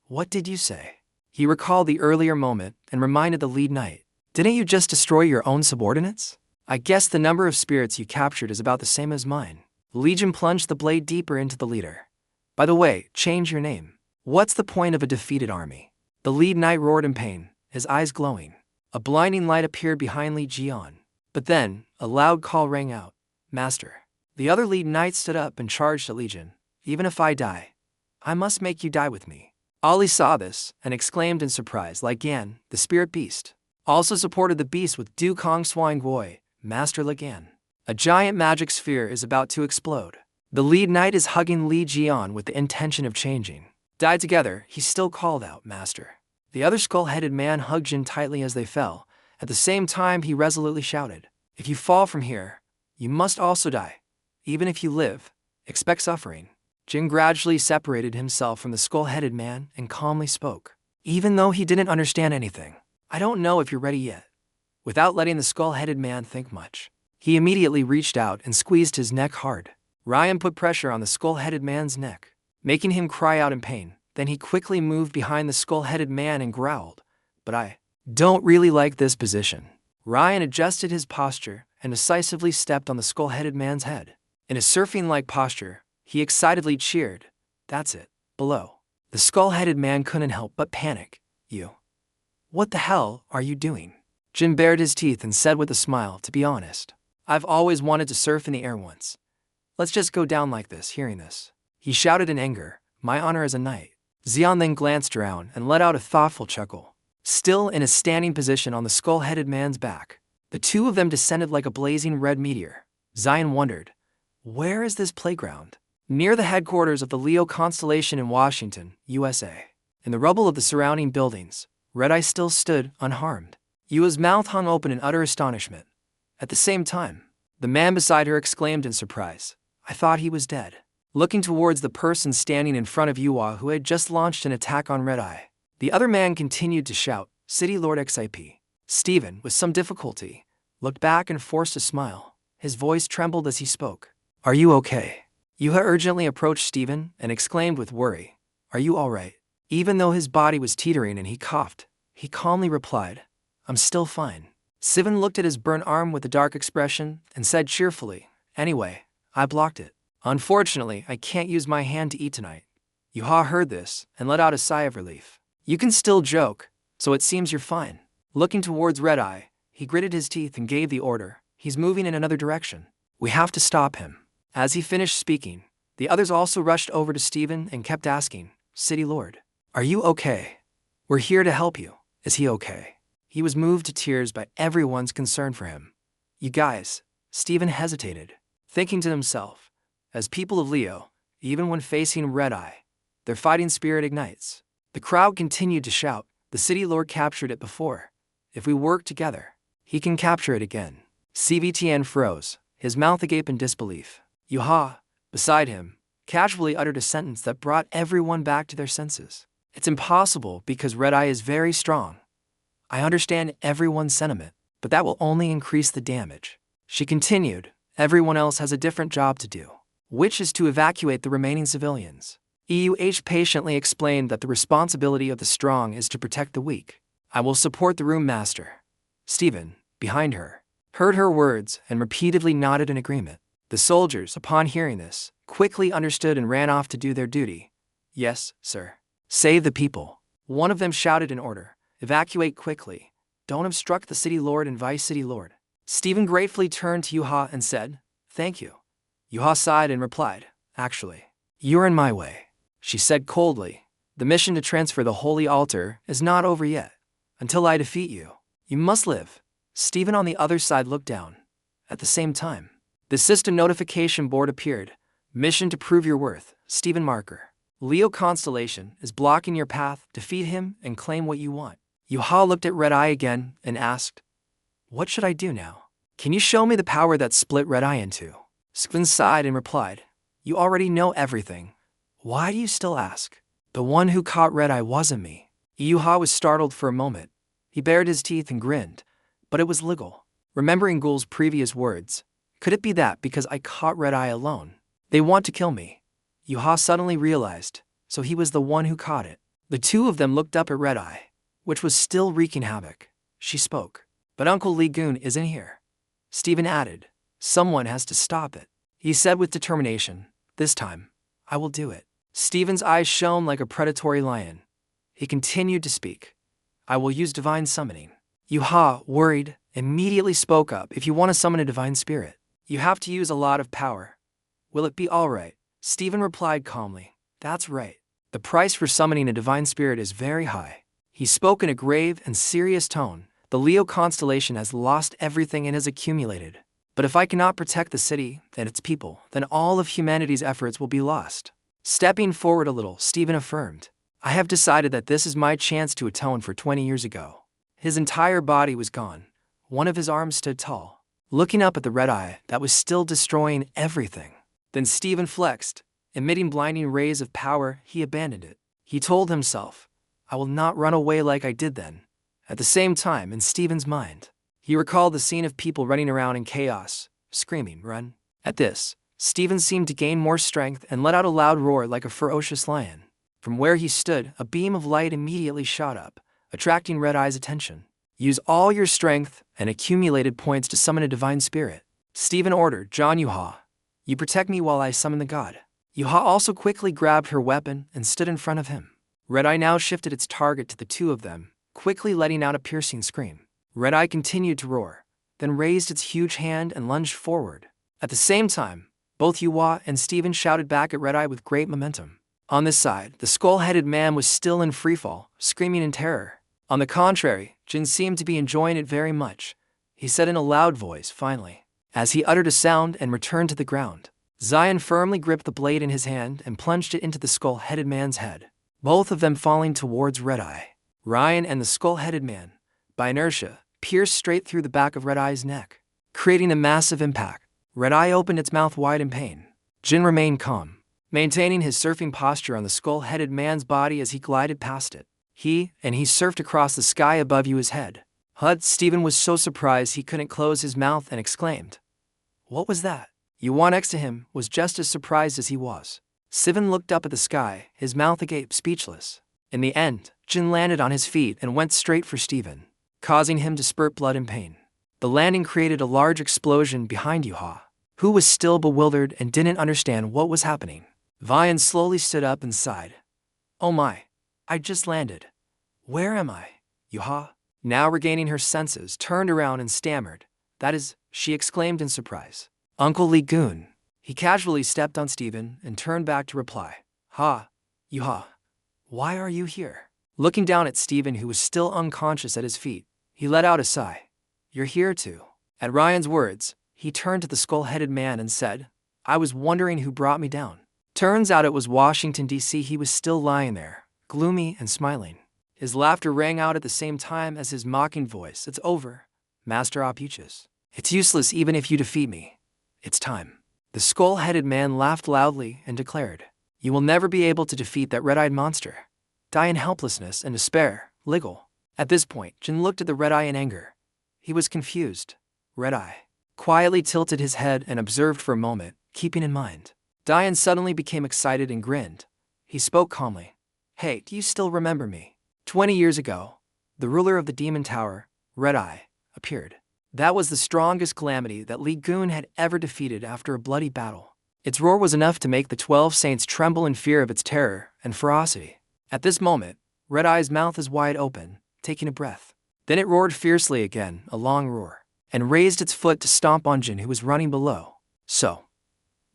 "What did you say?" He recalled the earlier moment and reminded the lead knight. "Didn't you just destroy your own subordinates? I guess the number of spirits you captured is about the same as mine." Liion plunged the blade deeper into the leader. "By the way, change your name. What's the point of a defeated army?" The lead knight roared in pain, his eyes glowing. A blinding light appeared behind Liion. But then, a loud call rang out, "Master." The other lead knight stood up and charged at Liion. "Even if I die, I must make you die with me." Ali saw this and exclaimed in surprise, Liion, the spirit beast, also supported the beast with Du Kong Swine Gui, Master Liion. A giant magic sphere is about to explode. The lead knight is hugging Liion with the intention of changing. Die together, he still called out, Master. The other skull-headed man hugged Jin tightly as they fell. At the same time, he resolutely shouted, If you fall from here, you must also die. Even if you live, expect suffering. Jin gradually separated himself from the skull-headed man and calmly spoke. Even though he didn't understand anything, I don't know if you're ready yet. Without letting the skull-headed man think much, he immediately reached out and squeezed his neck hard. Ryan put pressure on the skull-headed man's neck, making him cry out in pain. Then he quickly moved behind the skull-headed man and growled, But I don't really like this position. Ryan adjusted his posture and decisively stepped on the skull-headed man's head. In a surfing-like posture, he excitedly cheered, That's it, below. The skull-headed man couldn't help but panic. You. What the hell are you doing? Jin bared his teeth and said with a smile, To be honest, I've always wanted to surf in the air once. Let's just go down like this. Hearing this, he shouted in anger, My honor as a knight. Xian then glanced around and let out a thoughtful chuckle. Still in a standing position on the skull-headed man's back, the two of them descended like a blazing red meteor. Xian wondered, Where is this playground? Near the headquarters of the Leo constellation in Washington, USA. In the rubble of the surrounding buildings, Red-Eye still stood unharmed. Yua's mouth hung open in utter astonishment. At the same time, the man beside her exclaimed in surprise, I thought he was dead. Looking towards the person standing in front of Yua who had just launched an attack on Red-Eye, the other man continued to shout, City Lord XIP. Stephen, with some difficulty, looked back and forced a smile. His voice trembled as he spoke. Are you okay? Yua urgently approached Stephen and exclaimed with worry, Are you all right? Even though his body was teetering and he coughed, he calmly replied, I'm still fine. Stephen looked at his burnt arm with a dark expression and said cheerfully, Anyway, I blocked it. Unfortunately, I can't use my hand to eat tonight. Yuha heard this and let out a sigh of relief. You can still joke, so it seems you're fine. Looking towards Red-Eye, he gritted his teeth and gave the order, He's moving in another direction. We have to stop him. As he finished speaking, the others also rushed over to Stephen and kept asking, City Lord, are you okay? We're here to help you. Is he okay? He was moved to tears by everyone's concern for him. You guys, Stephen hesitated, thinking to himself, as people of Leo, even when facing Red-Eye, their fighting spirit ignites. The crowd continued to shout, The City Lord captured it before. If we work together, he can capture it again. CVTN froze, his mouth agape in disbelief. Yuha, beside him, casually uttered a sentence that brought everyone back to their senses. It's impossible because Red-Eye is very strong. I understand everyone's sentiment, but that will only increase the damage. She continued, Everyone else has a different job to do, which is to evacuate the remaining civilians. EUH patiently explained that the responsibility of the strong is to protect the weak. I will support the room master. Stephen, behind her, heard her words and repeatedly nodded in agreement. The soldiers, upon hearing this, quickly understood and ran off to do their duty. Yes, sir. Save the people. One of them shouted in order. Evacuate quickly. Don't obstruct the City Lord and Vice City Lord. Stephen gratefully turned to Yuha and said, Thank you. Yuha sighed and replied, Actually, you're in my way. She said coldly, The mission to transfer the holy altar is not over yet. Until I defeat you, you must live. Stephen on the other side looked down. At the same time, the system notification board appeared. Mission to prove your worth, Stephen Marker. Leo Constellation is blocking your path. Defeat him and claim what you want. Yuha looked at Red-Eye again and asked, What should I do now? Can you show me the power that split Red-Eye in two? Stephen sighed and replied, You already know everything. Why do you still ask? The one who caught Red-Eye wasn't me. Yuha was startled for a moment. He bared his teeth and grinned, but it was legal. Remembering Ghoul's previous words, could it be that because I caught Red-Eye alone, they want to kill me? Yuha suddenly realized, so he was the one who caught it. The two of them looked up at Red-Eye, which was still wreaking havoc. She spoke, But Uncle Liion isn't here. Stephen added, Someone has to stop it. He said with determination, This time, I will do it. Stephen's eyes shone like a predatory lion. He continued to speak. I will use divine summoning. Yuha, worried, immediately spoke up. If you want to summon a divine spirit, you have to use a lot of power. Will it be all right? Stephen replied calmly, That's right. The price for summoning a divine spirit is very high. He spoke in a grave and serious tone. The Leo constellation has lost everything it has accumulated. But if I cannot protect the city and its people, then all of humanity's efforts will be lost. Stepping forward a little, Stephen affirmed, I have decided that this is my chance to atone for 20 years ago. His entire body was gone. One of his arms stood tall, looking up at the red eye that was still destroying everything. Then Stephen flexed, emitting blinding rays of power. He abandoned it. He told himself, I will not run away like I did then. At the same time, in Stephen's mind, he recalled the scene of people running around in chaos, screaming, run. At this, Stephen seemed to gain more strength and let out a loud roar like a ferocious lion. From where he stood, a beam of light immediately shot up, attracting Red Eye's attention. Use all your strength and accumulated points to summon a divine spirit. Stephen ordered, John Yuha, you protect me while I summon the god. Yuha also quickly grabbed her weapon and stood in front of him. Red Eye now shifted its target to the two of them, quickly letting out a piercing scream. Red Eye continued to roar, then raised its huge hand and lunged forward. At the same time, both Yuha and Stephen shouted back at Red Eye with great momentum. On this side, the skull-headed man was still in freefall, screaming in terror. On the contrary, Jin seemed to be enjoying it very much. He said in a loud voice, finally, as he uttered a sound and returned to the ground. Zion firmly gripped the blade in his hand and plunged it into the skull-headed man's head, both of them falling towards Red Eye. Ryan and the skull-headed man, by inertia, pierced straight through the back of Red Eye's neck, creating a massive impact. Red Eye opened its mouth wide in pain. Jin remained calm, maintaining his surfing posture on the skull-headed man's body as he glided past it. He surfed across the sky above his head. Stephen was so surprised he couldn't close his mouth and exclaimed, what was that? Yuan next to him was just as surprised as he was. Stephen looked up at the sky, his mouth agape, speechless. In the end, Jin landed on his feet and went straight for Stephen, causing him to spurt blood in pain. The landing created a large explosion behind Yuha, who was still bewildered and didn't understand what was happening. Vian slowly stood up and sighed. Oh my, I just landed. Where am I? Yuha, now regaining her senses, turned around and stammered. That is, she exclaimed in surprise. Uncle Liion. He casually stepped on Stephen and turned back to reply. Yuha, why are you here? Looking down at Stephen, who was still unconscious at his feet, he let out a sigh. You're here too. At Ryan's words, he turned to the skull-headed man and said, I was wondering who brought me down. Turns out it was Washington, D.C. He was still lying there, gloomy and smiling. His laughter rang out at the same time as his mocking voice. It's over, Master Opuchus. It's useless even if you defeat me. It's time. The skull-headed man laughed loudly and declared, you will never be able to defeat that red-eyed monster. Die in helplessness and despair, Liggle. At this point, Jin looked at the Red Eye in anger. He was confused. Red Eye quietly tilted his head and observed for a moment, keeping in mind. Dian suddenly became excited and grinned. He spoke calmly. Hey, do you still remember me? 20 years ago, the ruler of the Demon Tower, Red Eye, appeared. That was the strongest calamity that Liion had ever defeated after a bloody battle. Its roar was enough to make the 12 saints tremble in fear of its terror and ferocity. At this moment, Red Eye's mouth is wide open, taking a breath. Then it roared fiercely again, a long roar, and raised its foot to stomp on Jin, who was running below. So,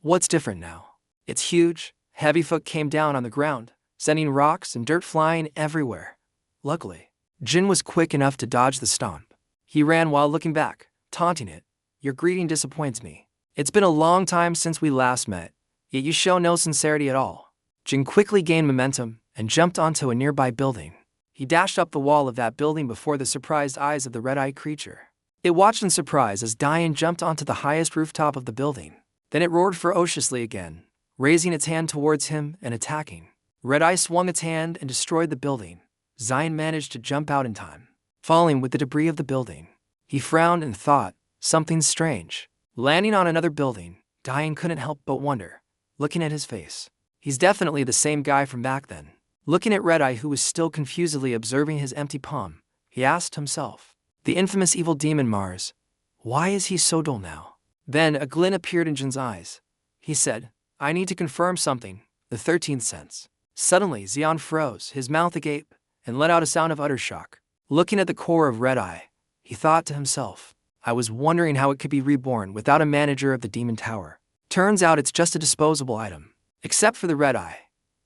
what's different now? Its huge, heavy foot came down on the ground, sending rocks and dirt flying everywhere. Luckily, Jin was quick enough to dodge the stomp. He ran while looking back, taunting it. Your greeting disappoints me. It's been a long time since we last met, yet you show no sincerity at all. Jin quickly gained momentum and jumped onto a nearby building. He dashed up the wall of that building before the surprised eyes of the red-eyed creature. It watched in surprise as Dian jumped onto the highest rooftop of the building. Then it roared ferociously again, raising its hand towards him and attacking. Red Eye swung its hand and destroyed the building. Zion managed to jump out in time, falling with the debris of the building. He frowned and thought, something strange. Landing on another building, Dian couldn't help but wonder, looking at his face. He's definitely the same guy from back then. Looking at Red Eye, who was still confusedly observing his empty palm, he asked himself, the infamous evil demon Mars, why is he so dull now? Then a glint appeared in Jin's eyes. He said, I need to confirm something, the 13th sense. Suddenly, Xian froze, his mouth agape, and let out a sound of utter shock. Looking at the core of Red Eye, he thought to himself, I was wondering how it could be reborn without a manager of the Demon Tower. Turns out it's just a disposable item. Except for the Red Eye,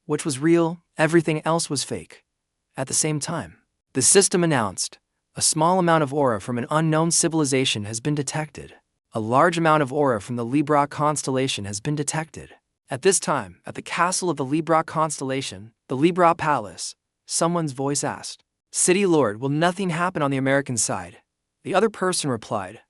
which was real, everything else was fake. At the same time, the system announced, a small amount of aura from an unknown civilization has been detected. A large amount of aura from the Libra constellation has been detected. At this time, at the castle of the Libra constellation, the Libra palace, someone's voice asked, "City Lord, will nothing happen on the American side?" The other person replied,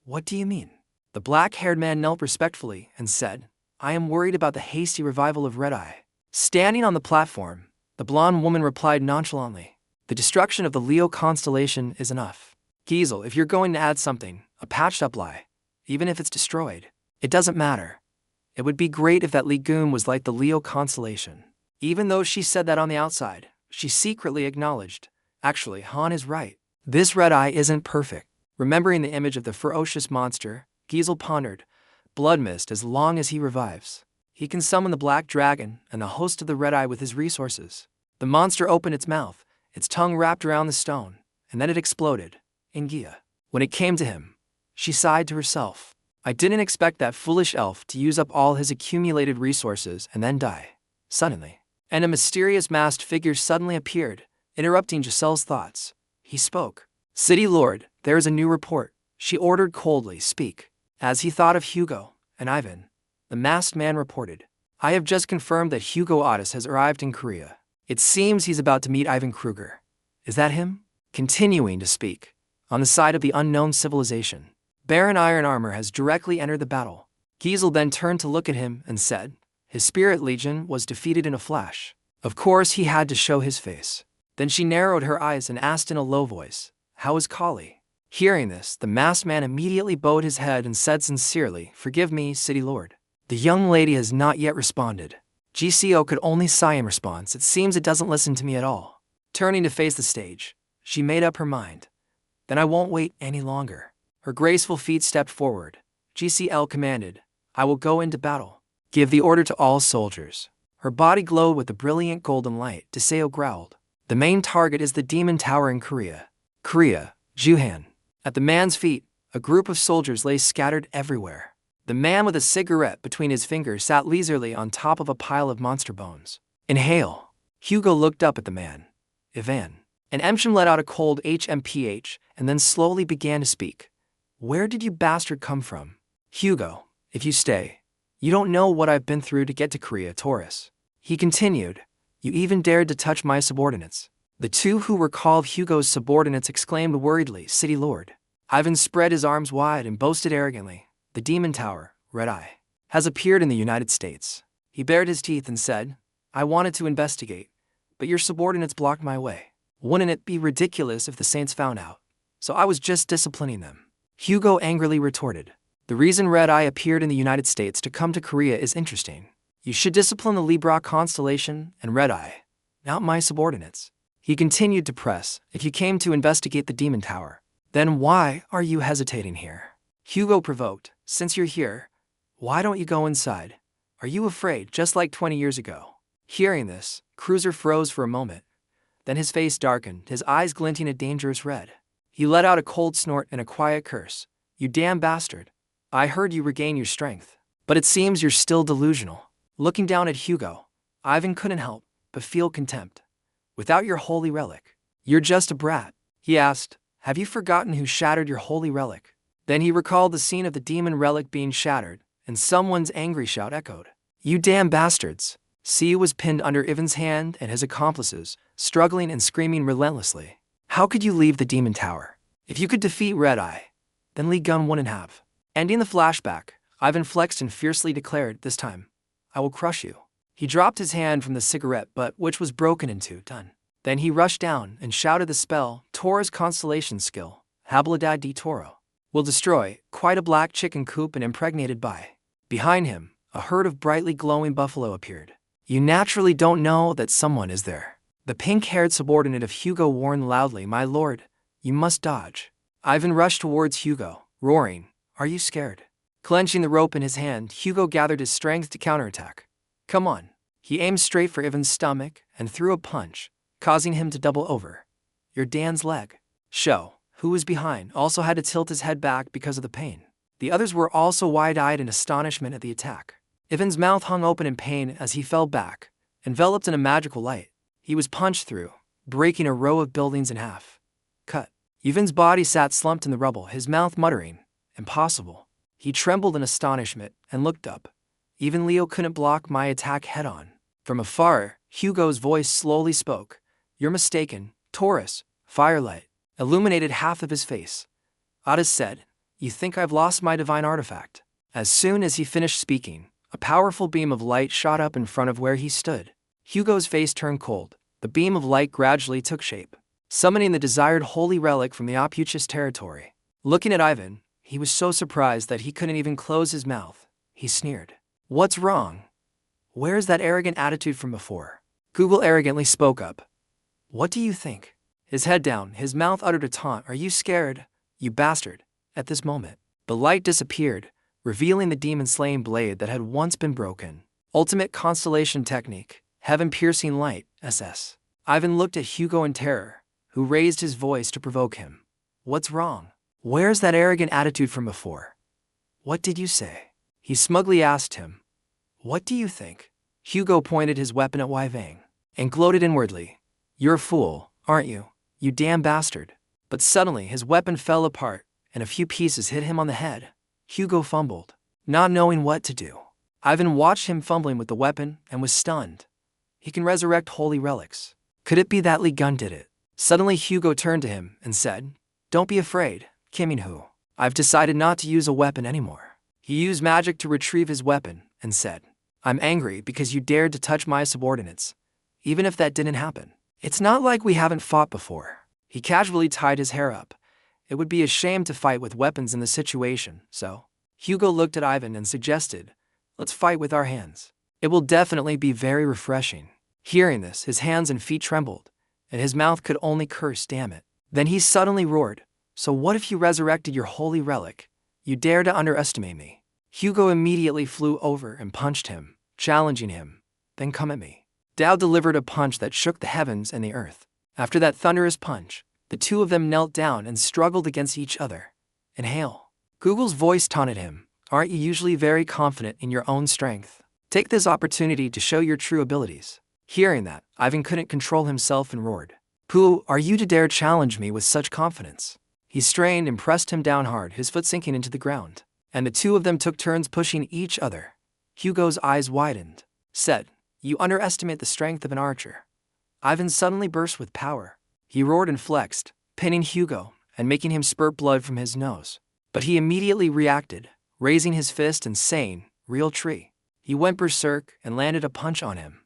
"What do you mean?" The black-haired man knelt respectfully and said, "I am worried about the hasty revival of Red Eye." Standing on the platform, the blonde woman replied nonchalantly, "The destruction of the Leo constellation is enough. Giesel, if you're going to add something, a patched-up lie, even if it's destroyed, it doesn't matter. It would be great if that Liion was like the Leo constellation." Even though she said that on the outside, she secretly acknowledged, "Actually, Han is right. This Red Eye isn't perfect." Remembering the image of the ferocious monster, Giesel pondered, "Blood mist as long as he revives. He can summon the Black Dragon and the host of the Red Eye with his resources." The monster opened its mouth, its tongue wrapped around the stone, and then it exploded. Ingia. When it came to him, she sighed to herself, "I didn't expect that foolish elf to use up all his accumulated resources and then die. Suddenly." And a mysterious masked figure suddenly appeared, interrupting Giselle's thoughts. He spoke. "City Lord, there is a new report," she ordered coldly. "Speak." As he thought of Hugo and Ivan, the masked man reported, "I have just confirmed that Hugo Otis has arrived in Korea. It seems he's about to meet Ivan Kruger." "Is that him?" Continuing to speak. "On the side of the unknown civilization. Baron Iron Armor has directly entered the battle." Giesel then turned to look at him and said, "His spirit legion was defeated in a flash. Of course he had to show his face." Then she narrowed her eyes and asked in a low voice, "How is Kali?" Hearing this, the masked man immediately bowed his head and said sincerely, "Forgive me, City Lord. The young lady has not yet responded." GCO could only sigh in response. "It seems it doesn't listen to me at all." Turning to face the stage, she made up her mind. "Then I won't wait any longer." Her graceful feet stepped forward. GCL commanded, "I will go into battle. Give the order to all soldiers." Her body glowed with a brilliant golden light. Deseo growled, "The main target is the Demon Tower in Korea. Korea, Juhan." At the man's feet, a group of soldiers lay scattered everywhere. The man with a cigarette between his fingers sat leisurely on top of a pile of monster bones. "Inhale." Hugo looked up at the man. "Ivan." And Emsham let out a cold HMPH and then slowly began to speak. "Where did you bastard come from?" "Hugo, if you stay, you don't know what I've been through to get to Korea, Taurus." He continued, "You even dared to touch my subordinates." The two who were called Hugo's subordinates exclaimed worriedly, "City Lord." Ivan spread his arms wide and boasted arrogantly, "The Demon Tower, Red Eye, has appeared in the United States." He bared his teeth and said, "I wanted to investigate, but your subordinates blocked my way. Wouldn't it be ridiculous if the Saints found out? So I was just disciplining them." Hugo angrily retorted, "The reason Red Eye appeared in the United States to come to Korea is interesting. You should discipline the Libra constellation and Red Eye, not my subordinates." He continued to press, "If you came to investigate the Demon Tower, then why are you hesitating here?" Hugo provoked, "Since you're here, why don't you go inside? Are you afraid, just like 20 years ago?" Hearing this, Cruiser froze for a moment. Then his face darkened, his eyes glinting a dangerous red. He let out a cold snort and a quiet curse. "You damn bastard. I heard you regain your strength. But it seems you're still delusional." Looking down at Hugo, Ivan couldn't help but feel contempt. "Without your holy relic, you're just a brat." He asked, "Have you forgotten who shattered your holy relic?" Then he recalled the scene of the demon relic being shattered, and someone's angry shout echoed, "You damn bastards." Siu was pinned under Ivan's hand and his accomplices, struggling and screaming relentlessly. "How could you leave the Demon Tower? If you could defeat Red Eye, then Liion wouldn't have." Ending the flashback, Ivan flexed and fiercely declared, "This time, I will crush you." He dropped his hand from the cigarette butt, which was broken into. Done. Then he rushed down and shouted the spell, Taurus constellation skill, Habilidad de Toro. Will destroy, quite a black chicken coop and impregnated by. Behind him, a herd of brightly glowing buffalo appeared. You naturally don't know that someone is there. The pink-haired subordinate of Hugo warned loudly, "My lord, you must dodge." Ivan rushed towards Hugo, roaring, "Are you scared?" Clenching the rope in his hand, Hugo gathered his strength to counterattack. "Come on." He aimed straight for Ivan's stomach and threw a punch, causing him to double over. "You're Dan's leg." Sho, who was behind, also had to tilt his head back because of the pain. The others were also wide-eyed in astonishment at the attack. Ivan's mouth hung open in pain as he fell back, enveloped in a magical light. He was punched through, breaking a row of buildings in half. Cut. Ivan's body sat slumped in the rubble, his mouth muttering, "Impossible." He trembled in astonishment and looked up. Even Leo couldn't block my attack head-on. From afar, Hugo's voice slowly spoke. "You're mistaken, Taurus." Firelight illuminated half of his face. Otis said, "You think I've lost my divine artifact?" As soon as he finished speaking, a powerful beam of light shot up in front of where he stood. Hugo's face turned cold. The beam of light gradually took shape, summoning the desired holy relic from the opuchus territory. Looking at Ivan, he was so surprised that he couldn't even close his mouth. He sneered. "What's wrong? Where's that arrogant attitude from before?" Google arrogantly spoke up. "What do you think?" His head down, his mouth uttered a taunt. "Are you scared, you bastard?" At this moment, the light disappeared, revealing the demon-slaying blade that had once been broken. Ultimate Constellation Technique, Heaven-Piercing Light, SS. Ivan looked at Hugo in terror, who raised his voice to provoke him. "What's wrong? Where's that arrogant attitude from before? What did you say?" He smugly asked him. "What do you think?" Hugo pointed his weapon at Wei Vang and gloated inwardly. "You're a fool, aren't you, you damn bastard?" But suddenly his weapon fell apart, and a few pieces hit him on the head. Hugo fumbled, not knowing what to do. Ivan watched him fumbling with the weapon and was stunned. He can resurrect holy relics. Could it be that Liion did it? Suddenly Hugo turned to him and said, "Don't be afraid, Kiminhu. I've decided not to use a weapon anymore." He used magic to retrieve his weapon and said, "I'm angry because you dared to touch my subordinates, even if that didn't happen. It's not like we haven't fought before." He casually tied his hair up. It would be a shame to fight with weapons in the situation, so Hugo looked at Ivan and suggested, "Let's fight with our hands. It will definitely be very refreshing." Hearing this, his hands and feet trembled, and his mouth could only curse, "Damn it." Then he suddenly roared, "So what if you resurrected your holy relic? You dare to underestimate me?" Hugo immediately flew over and punched him, challenging him. "Then come at me." Dao delivered a punch that shook the heavens and the earth. After that thunderous punch, the two of them knelt down and struggled against each other. "Inhale." Google's voice taunted him. "Aren't you usually very confident in your own strength? Take this opportunity to show your true abilities." Hearing that, Ivan couldn't control himself and roared, "Who are you to dare challenge me with such confidence?" He strained and pressed him down hard, his foot sinking into the ground, and the two of them took turns pushing each other. Hugo's eyes widened. Said, "You underestimate the strength of an archer." Ivan suddenly burst with power. He roared and flexed, pinning Hugo and making him spurt blood from his nose. But he immediately reacted, raising his fist and saying, "Real tree." He went berserk and landed a punch on him.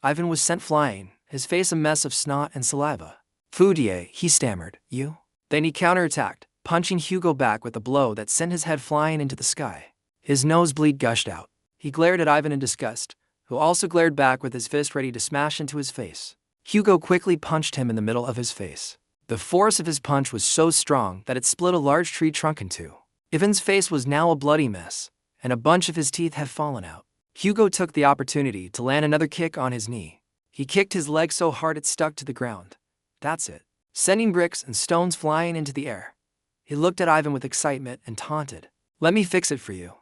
Ivan was sent flying, his face a mess of snot and saliva. "Foudier," he stammered, "You?" Then he counterattacked, punching Hugo back with a blow that sent his head flying into the sky. His nosebleed gushed out. He glared at Ivan in disgust, who also glared back with his fist ready to smash into his face. Hugo quickly punched him in the middle of his face. The force of his punch was so strong that it split a large tree trunk in two. Ivan's face was now a bloody mess, and a bunch of his teeth had fallen out. Hugo took the opportunity to land another kick on his knee. He kicked his leg so hard it stuck to the ground. That's it, sending bricks and stones flying into the air. He looked at Ivan with excitement and taunted, "Let me fix it for you."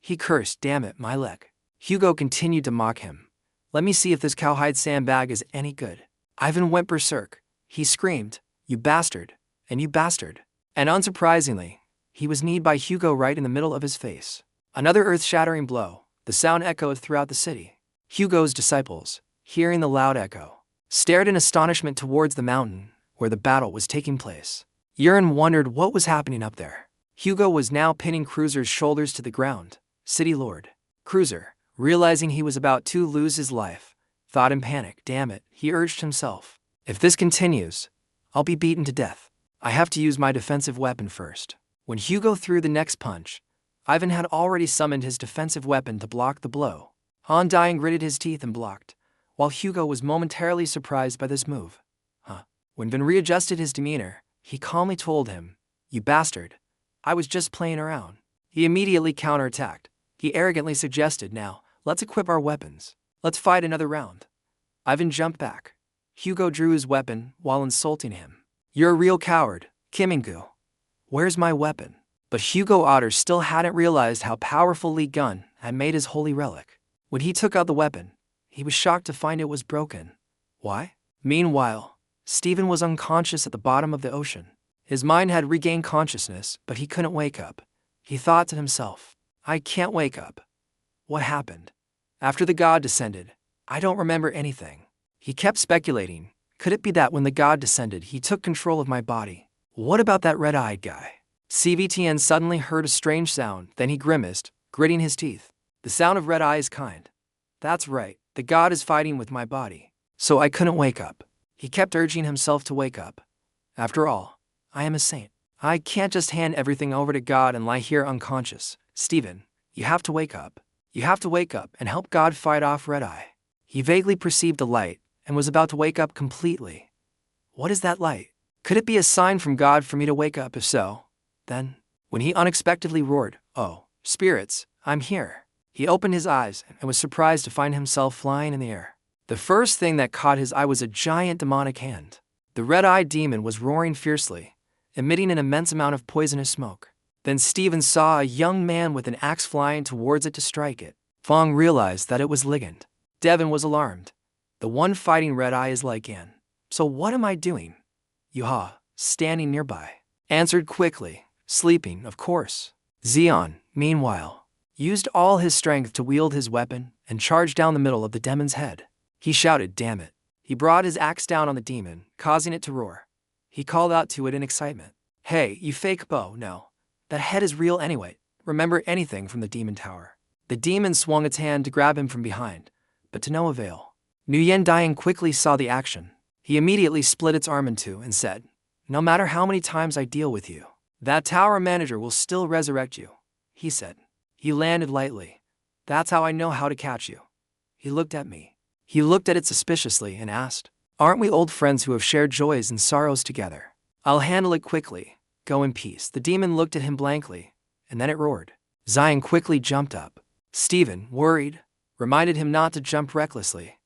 He cursed, "Damn it, my leg." Hugo continued to mock him. "Let me see if this cowhide sandbag is any good." Ivan went berserk. He screamed, "You bastard, and you bastard." And unsurprisingly, he was kneed by Hugo right in the middle of his face. Another earth-shattering blow. The sound echoed throughout the city. Hugo's disciples, hearing the loud echo, stared in astonishment towards the mountain where the battle was taking place. Yurin wondered what was happening up there. Hugo was now pinning Cruiser's shoulders to the ground. City Lord. Cruiser, realizing he was about to lose his life, thought in panic, "Damn it," he urged himself. "If this continues, I'll be beaten to death. I have to use my defensive weapon first." When Hugo threw the next punch, Ivan had already summoned his defensive weapon to block the blow. Undying gritted his teeth and blocked, while Hugo was momentarily surprised by this move. When Ivan readjusted his demeanor, he calmly told him, "You bastard, I was just playing around." He immediately counterattacked. He arrogantly suggested, "Now, let's equip our weapons. Let's fight another round." Ivan jumped back. Hugo drew his weapon while insulting him. "You're a real coward, Kimingu. Where's my weapon?" But Hugo Otter still hadn't realized how powerful Liion had made his holy relic. When he took out the weapon, he was shocked to find it was broken. Why? Meanwhile, Stephen was unconscious at the bottom of the ocean. His mind had regained consciousness, but he couldn't wake up. He thought to himself, I can't wake up. What happened? After the god descended, I don't remember anything. He kept speculating. Could it be that when the god descended, he took control of my body? What about that red-eyed guy? CVTN suddenly heard a strange sound, then he grimaced, gritting his teeth. The sound of red eyes kind. That's right, the god is fighting with my body. So I couldn't wake up. He kept urging himself to wake up. After all, I am a saint. I can't just hand everything over to God and lie here unconscious. Stephen, you have to wake up. You have to wake up and help God fight off Red Eye. He vaguely perceived a light and was about to wake up completely. What is that light? Could it be a sign from God for me to wake up? If so, then, when he unexpectedly roared, "Oh, spirits, I'm here," he opened his eyes and was surprised to find himself flying in the air. The first thing that caught his eye was a giant demonic hand. The red-eyed demon was roaring fiercely, emitting an immense amount of poisonous smoke. Then Stephen saw a young man with an axe flying towards it to strike it. Fong realized that it was Liion. Devin was alarmed. The one fighting Red Eye is Liion. So what am I doing? Yuha, standing nearby, answered quickly, sleeping, of course. Liion, meanwhile, used all his strength to wield his weapon and charged down the middle of the demon's head. He shouted, "Damn it." He brought his axe down on the demon, causing it to roar. He called out to it in excitement. "Hey, you fake bow, no. That head is real anyway. Remember anything from the demon tower." The demon swung its hand to grab him from behind, but to no avail. Nguyen Dian quickly saw the action. He immediately split its arm in two and said, "No matter how many times I deal with you, that tower manager will still resurrect you," he said. He landed lightly. "That's how I know how to catch you." He looked at me. He looked at it suspiciously and asked, "Aren't we old friends who have shared joys and sorrows together? I'll handle it quickly. Go in peace." The demon looked at him blankly, and then it roared. Zion quickly jumped up. Stephen, worried, reminded him not to jump recklessly.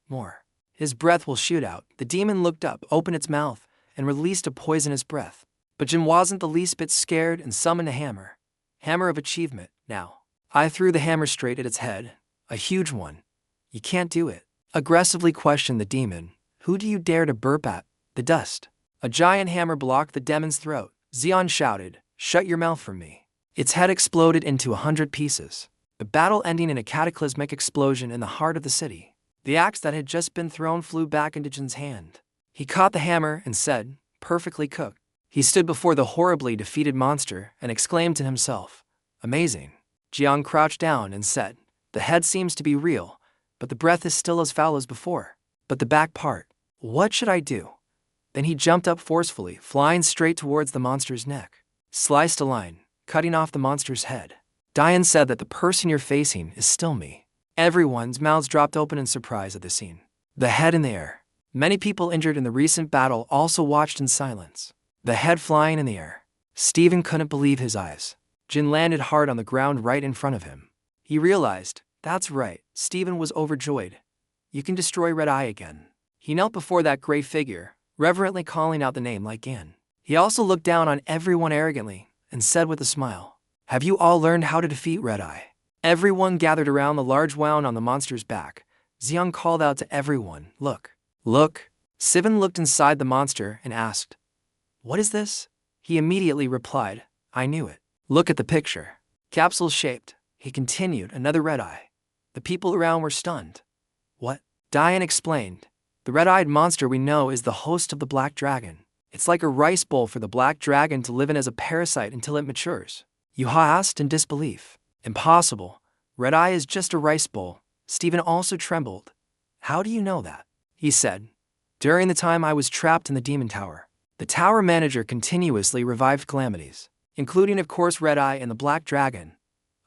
More. His breath will shoot out. The demon looked up, opened its mouth, and released a poisonous breath. But Jin wasn't the least bit scared and summoned a hammer. Hammer of achievement. Now, I threw the hammer straight at its head. A huge one. "You can't do it," aggressively questioned the demon. "Who do you dare to burp at? The dust." A giant hammer blocked the demon's throat. Zion shouted, "Shut your mouth from me." Its head exploded into 100 pieces. The battle ending in a cataclysmic explosion in the heart of the city. The axe that had just been thrown flew back into Jin's hand. He caught the hammer and said, "Perfectly cooked." He stood before the horribly defeated monster and exclaimed to himself, "Amazing." Jiang crouched down and said, "The head seems to be real, but the breath is still as foul as before. But the back part, what should I do?" Then he jumped up forcefully, flying straight towards the monster's neck. Sliced a line, cutting off the monster's head. Diane said that the person you're facing is still me. Everyone's mouths dropped open in surprise at the scene. The head in the air. Many people injured in the recent battle also watched in silence. The head flying in the air. Stephen couldn't believe his eyes. Jin landed hard on the ground right in front of him. He realized, that's right, Stephen was overjoyed. You can destroy Red Eye again. He knelt before that gray figure, reverently calling out the name Liion. He also looked down on everyone arrogantly and said with a smile, "Have you all learned how to defeat Red Eye?" Everyone gathered around the large wound on the monster's back. Xiang called out to everyone, "Look, look." Sivan looked inside the monster and asked, "What is this?" He immediately replied, "I knew it. Look at the picture. Capsule-shaped." He continued, "Another Red Eye." The people around were stunned. "What?" Diane explained. "The red-eyed monster we know is the host of the Black Dragon. It's like a rice bowl for the Black Dragon to live in as a parasite until it matures." Yuha asked in disbelief. "Impossible. Red Eye is just a rice bowl." Stephen also trembled. "How do you know that?" He said. "During the time I was trapped in the demon tower, the tower manager continuously revived calamities, including of course Red Eye and the Black Dragon.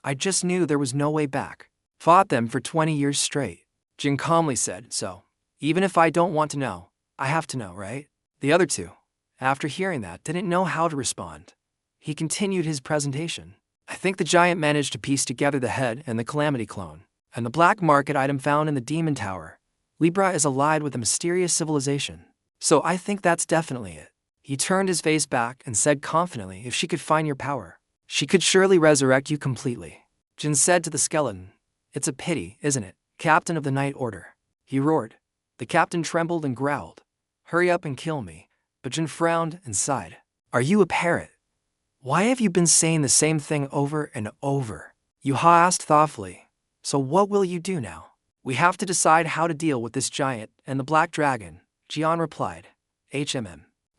I just knew there was no way back. Fought them for 20 years straight." Jin calmly said, "So, even if I don't want to know, I have to know, right?" The other two, after hearing that, didn't know how to respond. He continued his presentation. "I think the giant managed to piece together the head and the calamity clone, and the black market item found in the demon tower. Libra is allied with a mysterious civilization. So I think that's definitely it." He turned his face back and said confidently, "If she could find your power, she could surely resurrect you completely." Jin said to the skeleton, "It's a pity, isn't it, Captain of the Night Order?" He roared. The captain trembled and growled, "Hurry up and kill me." But Jin frowned and sighed. "Are you a parrot?" Why have you been saying the same thing over and over? Yuha asked thoughtfully. So what will you do now? We have to decide how to deal with this giant and the black dragon, Jian replied.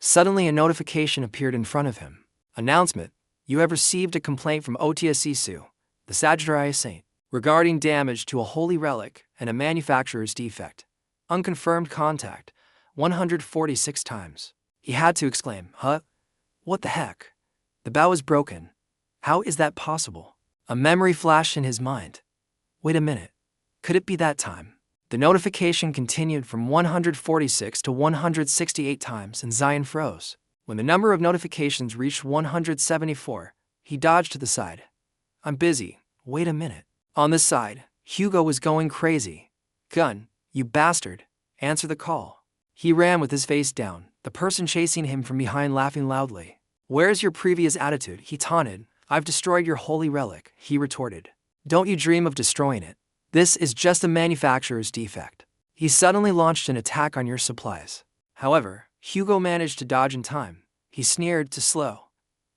Suddenly a notification appeared in front of him. Announcement: you have received a complaint from Otiasisu, the Sagittarius Saint, regarding damage to a holy relic and a manufacturer's defect. Unconfirmed contact, 146 times. He had to exclaim, huh? What the heck? The bow is broken. How is that possible? A memory flashed in his mind. Wait a minute. Could it be that time? The notification continued from 146 to 168 times and Zion froze. When the number of notifications reached 174, he dodged to the side. I'm busy. Wait a minute. On this side, Hugo was going crazy. Gun, you bastard. Answer the call. He ran with his face down, the person chasing him from behind laughing loudly. Where's your previous attitude? He taunted. I've destroyed your holy relic, he retorted. Don't you dream of destroying it. This is just a manufacturer's defect. He suddenly launched an attack on your supplies. However, Hugo managed to dodge in time. He sneered to slow.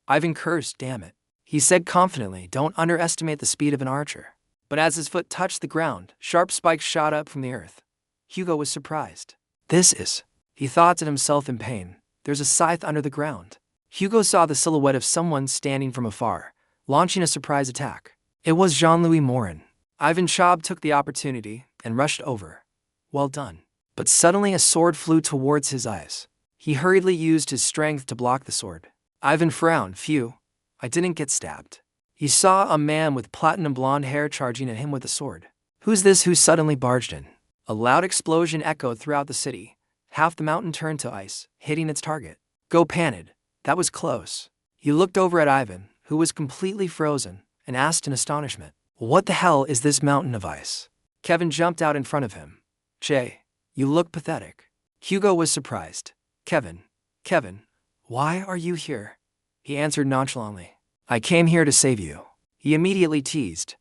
Ivan cursed, damn it. He said confidently, don't underestimate the speed of an archer. But as his foot touched the ground, sharp spikes shot up from the earth. Hugo was surprised. He thought to himself in pain, there's a scythe under the ground. Hugo saw the silhouette of someone standing from afar, launching a surprise attack. It was Jean-Louis Morin. Ivan Chaub took the opportunity and rushed over. Well done. But suddenly a sword flew towards his eyes. He hurriedly used his strength to block the sword. Ivan frowned. Phew, I didn't get stabbed. He saw a man with platinum blonde hair charging at him with a sword. Who's this who suddenly barged in? A loud explosion echoed throughout the city. Half the mountain turned to ice, hitting its target. Go panted. That was close. He looked over at Ivan, who was completely frozen, and asked in astonishment, what the hell is this mountain of ice? Kevin jumped out in front of him. Che, you look pathetic. Hugo was surprised. Kevin, why are you here? He answered nonchalantly. I came here to save you. He immediately teased.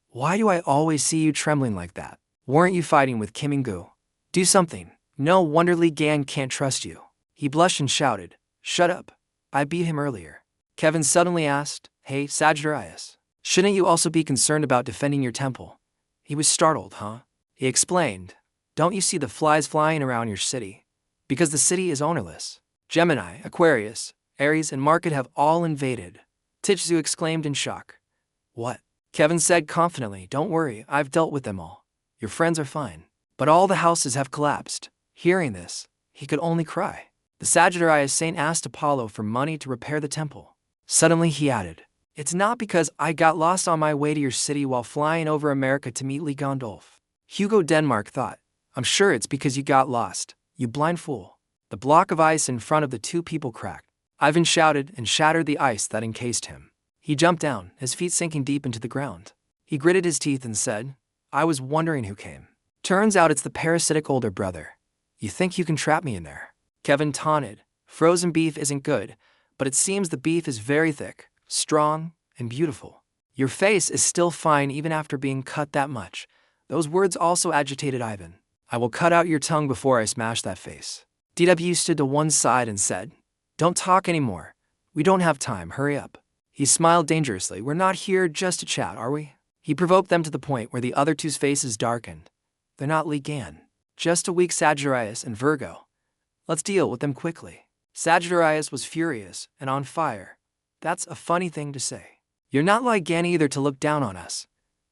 Why do I always see you trembling like that? Weren't you fighting with Kim and-gu? Do something. No wonder Liion can't trust you. He blushed and shouted. Shut up. I beat him earlier. Kevin suddenly asked, hey, Sagittarius, shouldn't you also be concerned about defending your temple? He was startled, huh? He explained, don't you see the flies flying around your city? Because the city is ownerless. Gemini, Aquarius, Aries, and Market have all invaded. Tichzu exclaimed in shock. What? Kevin said confidently, don't worry, I've dealt with them all. Your friends are fine. But all the houses have collapsed. Hearing this, he could only cry. The Sagittarius Saint asked Apollo for money to repair the temple. Suddenly he added, it's not because I got lost on my way to your city while flying over America to meet Lee Gondolf. Hugo Denmark thought, I'm sure it's because you got lost, you blind fool. The block of ice in front of the two people cracked. Ivan shouted and shattered the ice that encased him. He jumped down, his feet sinking deep into the ground. He gritted his teeth and said, I was wondering who came. Turns out it's the parasitic older brother. You think you can trap me in there? Kevin taunted. Frozen beef isn't good, but it seems the beef is very thick, strong, and beautiful. Your face is still fine even after being cut that much. Those words also agitated Ivan. I will cut out your tongue before I smash that face. DW stood to one side and said, don't talk anymore. We don't have time, hurry up. He smiled dangerously. We're not here just to chat, are we? He provoked them to the point where the other two's faces darkened. They're not Liion. Just a weak Sagittarius and Virgo. Let's deal with them quickly. Sagittarius was furious and on fire. That's a funny thing to say. You're not Liion either to look down on us.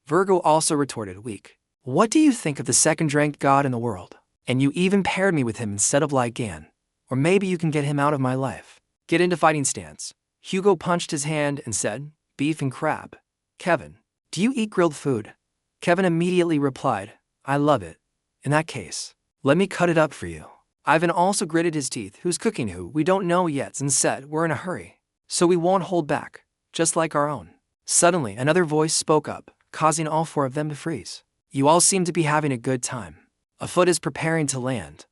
Virgo also retorted, weak. What do you think of the second-ranked god in the world? And you even paired me with him instead of Liion. Or maybe you can get him out of my life. Get into fighting stance. Hugo punched his hand and said, beef and crab. Kevin, do you eat grilled food? Kevin immediately replied, I love it. In that case, let me cut it up for you. Ivan also gritted his teeth. Who's cooking who? We don't know yet, and said, we're in a hurry. So we won't hold back, just like our own. Suddenly, another voice spoke up, causing all four of them to freeze. You all seem to be having a good time. A foot is preparing to land.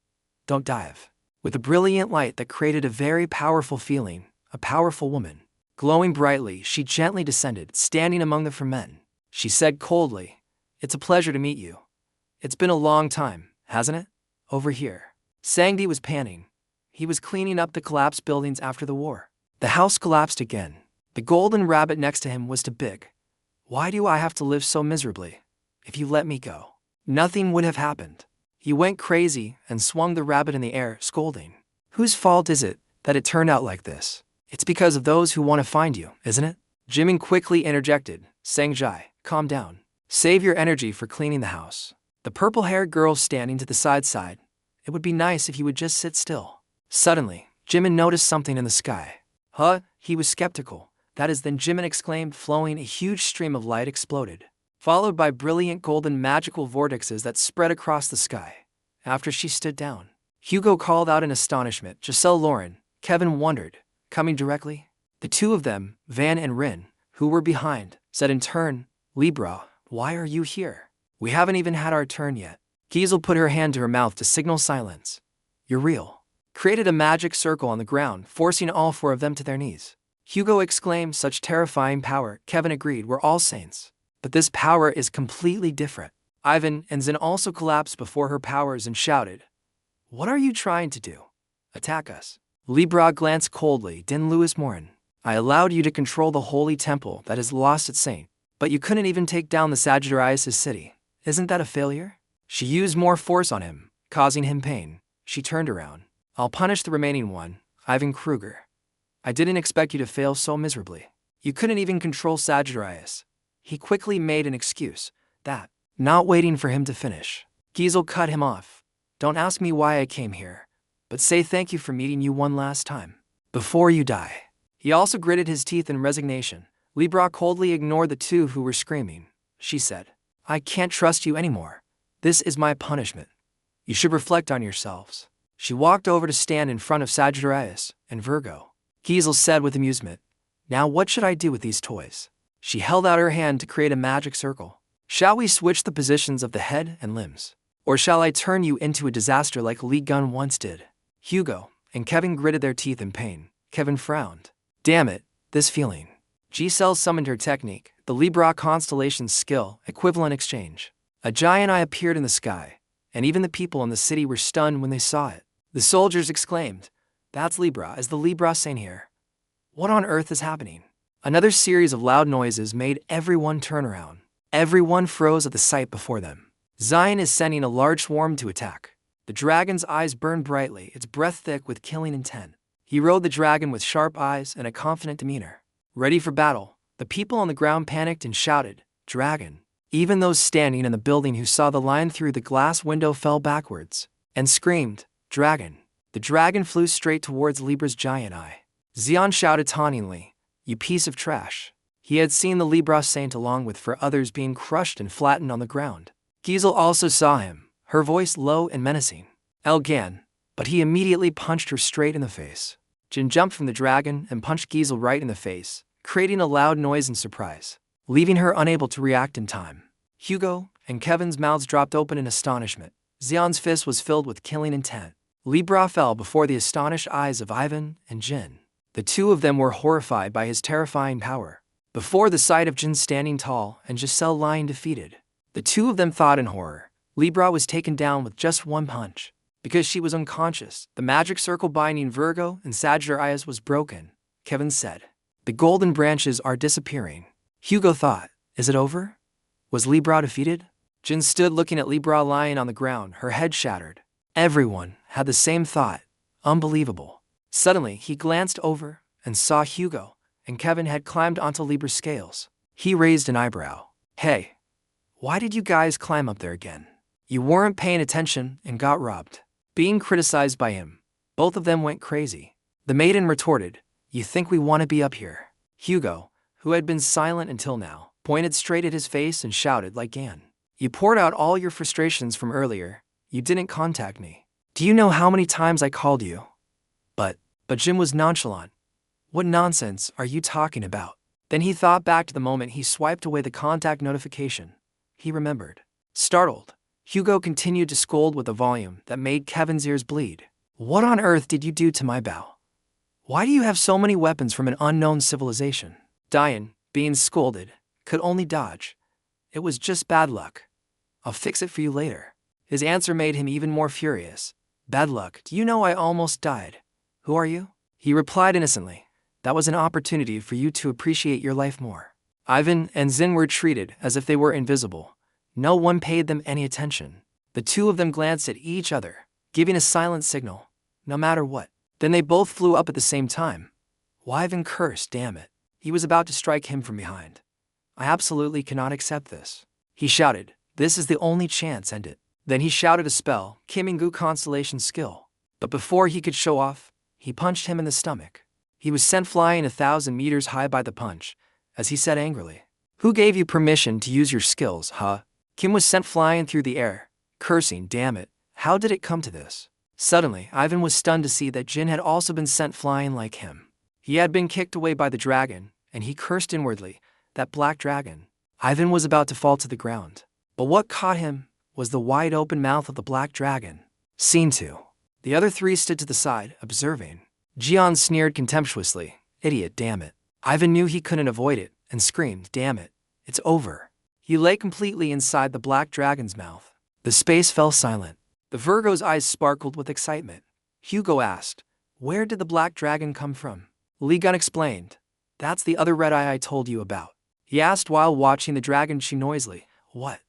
Don't dive. With a brilliant light that created a very powerful feeling, a powerful woman. Glowing brightly, she gently descended, standing among the four men. She said coldly, it's a pleasure to meet you. It's been a long time, hasn't it? Over here. Sangdi was panting. He was cleaning up the collapsed buildings after the war. The house collapsed again. The golden rabbit next to him was too big. Why do I have to live so miserably? If you let me go, nothing would have happened. He went crazy and swung the rabbit in the air, scolding. Whose fault is it that it turned out like this? It's because of those who want to find you, isn't it? Jimin quickly interjected. Sanji, calm down. Save your energy for cleaning the house. The purple-haired girl standing to the side. It would be nice if you would just sit still. Suddenly, Jimin noticed something in the sky. Huh? He was skeptical. That is, then Jimin exclaimed, flowing. A huge stream of light exploded, followed by brilliant golden magical vortexes that spread across the sky. After she stood down, Hugo called out in astonishment. Giselle, Lauren, Kevin wondered, coming directly. The two of them, Van and Rin, who were behind, said in turn, Libra, why are you here? We haven't even had our turn yet. Giselle put her hand to her mouth to signal silence. You're real. Created a magic circle on the ground, forcing all four of them to their knees. Hugo exclaimed, such terrifying power. Kevin agreed, we're all saints. But this power is completely different. Ivan and Zin also collapsed before her powers and shouted, what are you trying to do? Attack us. Libra glanced coldly. Din Louis Morin, I allowed you to control the holy temple that has lost its saint, but you couldn't even take down the Sagittarius' city. Isn't that a failure? She used more force on him, causing him pain. She turned around. I'll punish the remaining one, Ivan Kruger. I didn't expect you to fail so miserably. You couldn't even control Sagittarius. He quickly made an excuse. That, not waiting for him to finish, Giselle cut him off. Don't ask me why I came here, but say thank you for meeting you one last time, before you die. He also gritted his teeth in resignation. Libra coldly ignored the two who were screaming. She said, I can't trust you anymore. This is my punishment. You should reflect on yourselves. She walked over to stand in front of Sagittarius and Virgo. Giselle said with amusement, now what should I do with these toys? She held out her hand to create a magic circle. Shall we switch the positions of the head and limbs? Or shall I turn you into a disaster like Liion once did? Hugo and Kevin gritted their teeth in pain. Kevin frowned. Damn it, this feeling. Giselle summoned her technique, the Libra constellation's skill, equivalent exchange. A giant eye appeared in the sky, and even the people in the city were stunned when they saw it. The soldiers exclaimed, that's Libra, is the Libra saint here? What on earth is happening? Another series of loud noises made everyone turn around. Everyone froze at the sight before them. Zion is sending a large swarm to attack. The dragon's eyes burned brightly, its breath thick with killing intent. He rode the dragon with sharp eyes and a confident demeanor. Ready for battle, the people on the ground panicked and shouted, Dragon. Even those standing in the building who saw the lion through the glass window fell backwards and screamed, Dragon. The dragon flew straight towards Libra's giant eye. Zion shouted tauntingly, you piece of trash. He had seen the Libra saint along with four others being crushed and flattened on the ground. Giselle also saw him, her voice low and menacing. Elgan, but he immediately punched her straight in the face. Jin jumped from the dragon and punched Giselle right in the face, creating a loud noise in surprise, leaving her unable to react in time. Hugo and Kevin's mouths dropped open in astonishment. Zion's fist was filled with killing intent. Libra fell before the astonished eyes of Ivan and Jin. The two of them were horrified by his terrifying power. Before the sight of Jin standing tall and Giselle lying defeated, the two of them thought in horror. Libra was taken down with just one punch. Because she was unconscious, the magic circle binding Virgo and Sagittarius was broken. Kevin said, the golden branches are disappearing. Hugo thought, is it over? Was Libra defeated? Jin stood looking at Libra lying on the ground, her head shattered. Everyone had the same thought. Unbelievable. Suddenly, he glanced over and saw Hugo and Kevin had climbed onto Libra's scales. He raised an eyebrow. Hey, why did you guys climb up there again? You weren't paying attention and got robbed. Being criticized by him, both of them went crazy. The maiden retorted, you think we want to be up here? Hugo, who had been silent until now, pointed straight at his face and shouted like Gan. You poured out all your frustrations from earlier. You didn't contact me. Do you know how many times I called you? But Jim was nonchalant. What nonsense are you talking about? Then he thought back to the moment he swiped away the contact notification. He remembered. Startled, Hugo continued to scold with a volume that made Kevin's ears bleed. What on earth did you do to my bow? Why do you have so many weapons from an unknown civilization? Diane, being scolded, could only dodge. It was just bad luck. I'll fix it for you later. His answer made him even more furious. Bad luck, do you know I almost died? Who are you? He replied innocently. That was an opportunity for you to appreciate your life more. Ivan and Zin were treated as if they were invisible. No one paid them any attention. The two of them glanced at each other, giving a silent signal, no matter what. Then they both flew up at the same time. Ivan cursed, damn it. He was about to strike him from behind. I absolutely cannot accept this. He shouted, this is the only chance, end it. Then he shouted a spell, Kimingu constellation skill. But before he could show off, he punched him in the stomach. He was sent flying 1,000 meters high by the punch, as he said angrily. Who gave you permission to use your skills, huh? Kim was sent flying through the air, cursing, damn it, how did it come to this? Suddenly, Ivan was stunned to see that Jin had also been sent flying like him. He had been kicked away by the dragon, and he cursed inwardly, that black dragon. Ivan was about to fall to the ground. But what caught him was the wide-open mouth of the black dragon. Scene 2. The other three stood to the side, observing. Jian sneered contemptuously, idiot, damn it. Ivan knew he couldn't avoid it, and screamed, damn it, it's over. He lay completely inside the black dragon's mouth. The space fell silent. The Virgo's eyes sparkled with excitement. Hugo asked, where did the black dragon come from? Liion explained, that's the other red eye I told you about. He asked while watching the dragon chew noisily, what?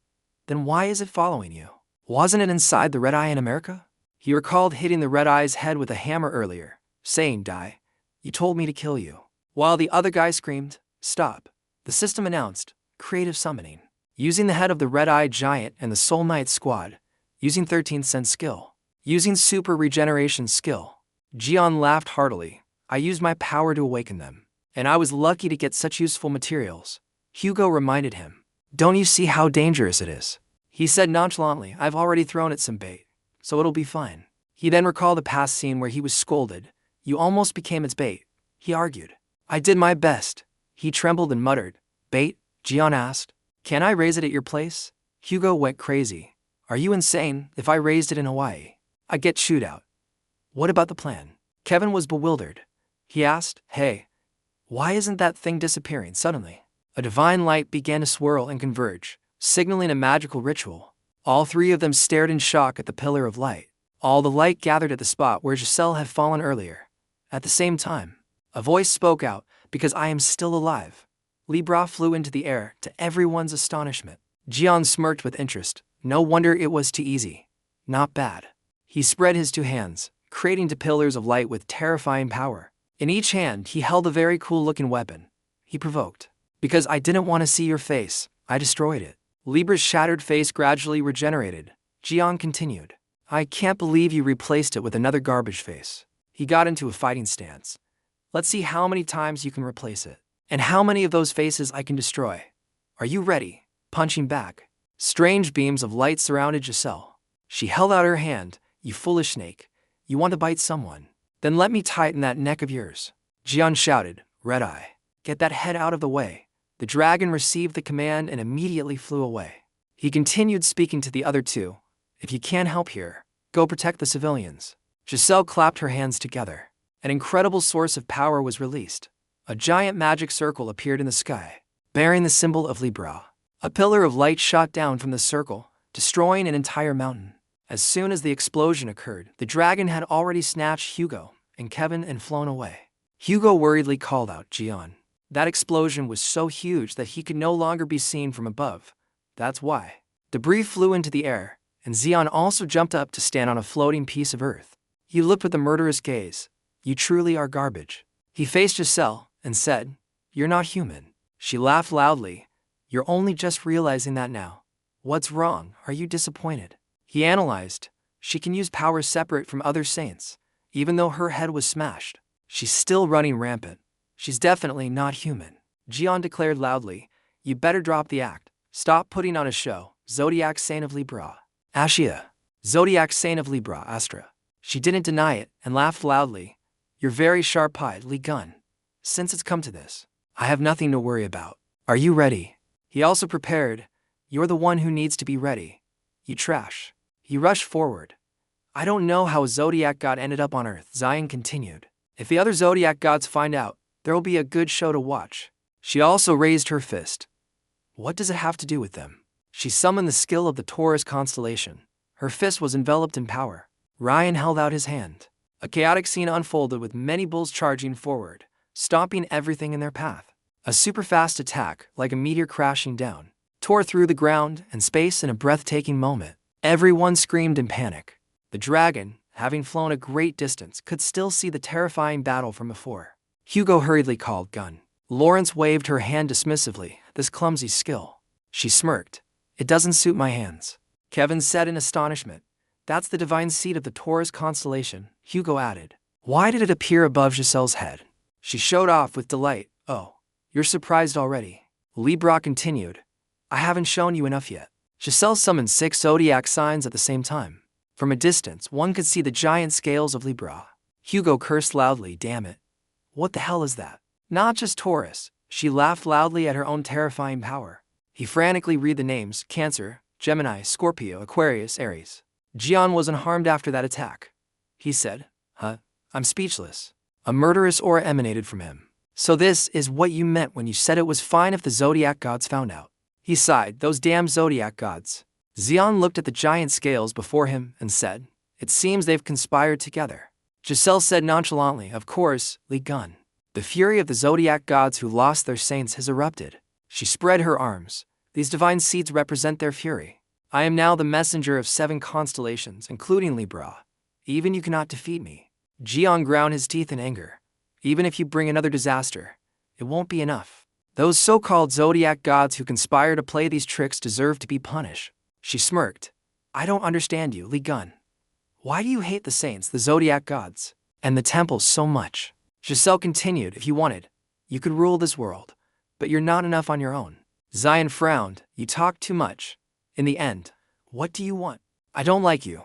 Then why is it following you? Wasn't it inside the red eye in America? He recalled hitting the red eye's head with a hammer earlier, saying, die. You told me to kill you. While the other guy screamed, stop. The system announced, creative summoning. Using the head of the red-eyed giant and the Soul Knight squad. Using 13th sense skill. Using super regeneration skill. Jian laughed heartily. I used my power to awaken them. And I was lucky to get such useful materials. Hugo reminded him. Don't you see how dangerous it is? He said nonchalantly, I've already thrown it some bait, so it'll be fine. He then recalled the past scene where he was scolded. You almost became its bait, he argued. I did my best. He trembled and muttered. Bait? Jian asked. Can I raise it at your place? Hugo went crazy. Are you insane? If I raised it in Hawaii, I'd get chewed out. What about the plan? Kevin was bewildered. He asked, hey, why isn't that thing disappearing suddenly? A divine light began to swirl and converge, signaling a magical ritual. All three of them stared in shock at the pillar of light. All the light gathered at the spot where Giselle had fallen earlier. At the same time, a voice spoke out, because I am still alive. Libra flew into the air, to everyone's astonishment. Jian smirked with interest. No wonder it was too easy. Not bad. He spread his two hands, creating two pillars of light with terrifying power. In each hand, he held a very cool-looking weapon. He provoked. Because I didn't want to see your face, I destroyed it. Libra's shattered face gradually regenerated. Jian continued. I can't believe you replaced it with another garbage face. He got into a fighting stance. Let's see how many times you can replace it. And how many of those faces I can destroy. Are you ready? Punching back. Strange beams of light surrounded Giselle. She held out her hand. You foolish snake. You want to bite someone? Then let me tighten that neck of yours. Jian shouted. Red Eye. Get that head out of the way. The dragon received the command and immediately flew away. He continued speaking to the other two. If you can't help here, go protect the civilians. Giselle clapped her hands together. An incredible source of power was released. A giant magic circle appeared in the sky, bearing the symbol of Libra. A pillar of light shot down from the circle, destroying an entire mountain. As soon as the explosion occurred, the dragon had already snatched Hugo and Kevin and flown away. Hugo worriedly called out, Jian. That explosion was so huge that he could no longer be seen from above. That's why. Debris flew into the air, and Xian also jumped up to stand on a floating piece of earth. He looked with a murderous gaze. You truly are garbage. He faced Giselle and said, You're not human. She laughed loudly. You're only just realizing that now. What's wrong? Are you disappointed? He analyzed. She can use powers separate from other saints. Even though her head was smashed, she's still running rampant. She's definitely not human. Jian declared loudly, You better drop the act. Stop putting on a show. Zodiac Saint of Libra. Ashia. Zodiac Saint of Libra, Astra. She didn't deny it and laughed loudly. You're very sharp-eyed, Liion. Since it's come to this, I have nothing to worry about. Are you ready? He also prepared. You're the one who needs to be ready. You trash. He rushed forward. I don't know how a Zodiac god ended up on Earth, Zion continued. If the other Zodiac gods find out, there will be a good show to watch. She also raised her fist. What does it have to do with them? She summoned the skill of the Taurus constellation. Her fist was enveloped in power. Ryan held out his hand. A chaotic scene unfolded with many bulls charging forward. stomping everything in their path. A super-fast attack, like a meteor crashing down, tore through the ground and space in a breathtaking moment. Everyone screamed in panic. The dragon, having flown a great distance, could still see the terrifying battle from afar. Hugo hurriedly called gun. Lawrence waved her hand dismissively at this clumsy skill. She smirked. It doesn't suit my hands. Kevin said in astonishment. That's the divine seed of the Taurus constellation, Hugo added. Why did it appear above Giselle's head? She showed off with delight. Oh, you're surprised already. Libra continued. I haven't shown you enough yet. Giselle summoned 6 zodiac signs at the same time. From a distance, one could see the giant scales of Libra. Hugo cursed loudly. Damn it. What the hell is that? Not just Taurus. She laughed loudly at her own terrifying power. He frantically read the names: Cancer, Gemini, Scorpio, Aquarius, Aries. Jian was unharmed after that attack. He said, I'm speechless. A murderous aura emanated from him. So this is what you meant when you said it was fine if the zodiac gods found out. He sighed. Those damn zodiac gods. Xian looked at the giant scales before him and said, it seems they've conspired together. Giselle said nonchalantly, of course, Liion. The fury of the zodiac gods who lost their saints has erupted. She spread her arms. These divine seeds represent their fury. I am now the messenger of 7 constellations, including Libra. Even you cannot defeat me. Jian ground his teeth in anger. Even if you bring another disaster, it won't be enough. Those so-called zodiac gods who conspire to play these tricks deserve to be punished. She smirked. I don't understand you, Liion. Why do you hate the saints, the zodiac gods, and the temples so much? Giselle continued. If you wanted, you could rule this world, but you're not enough on your own. Zion frowned. You talk too much. In the end, what do you want? I don't like you,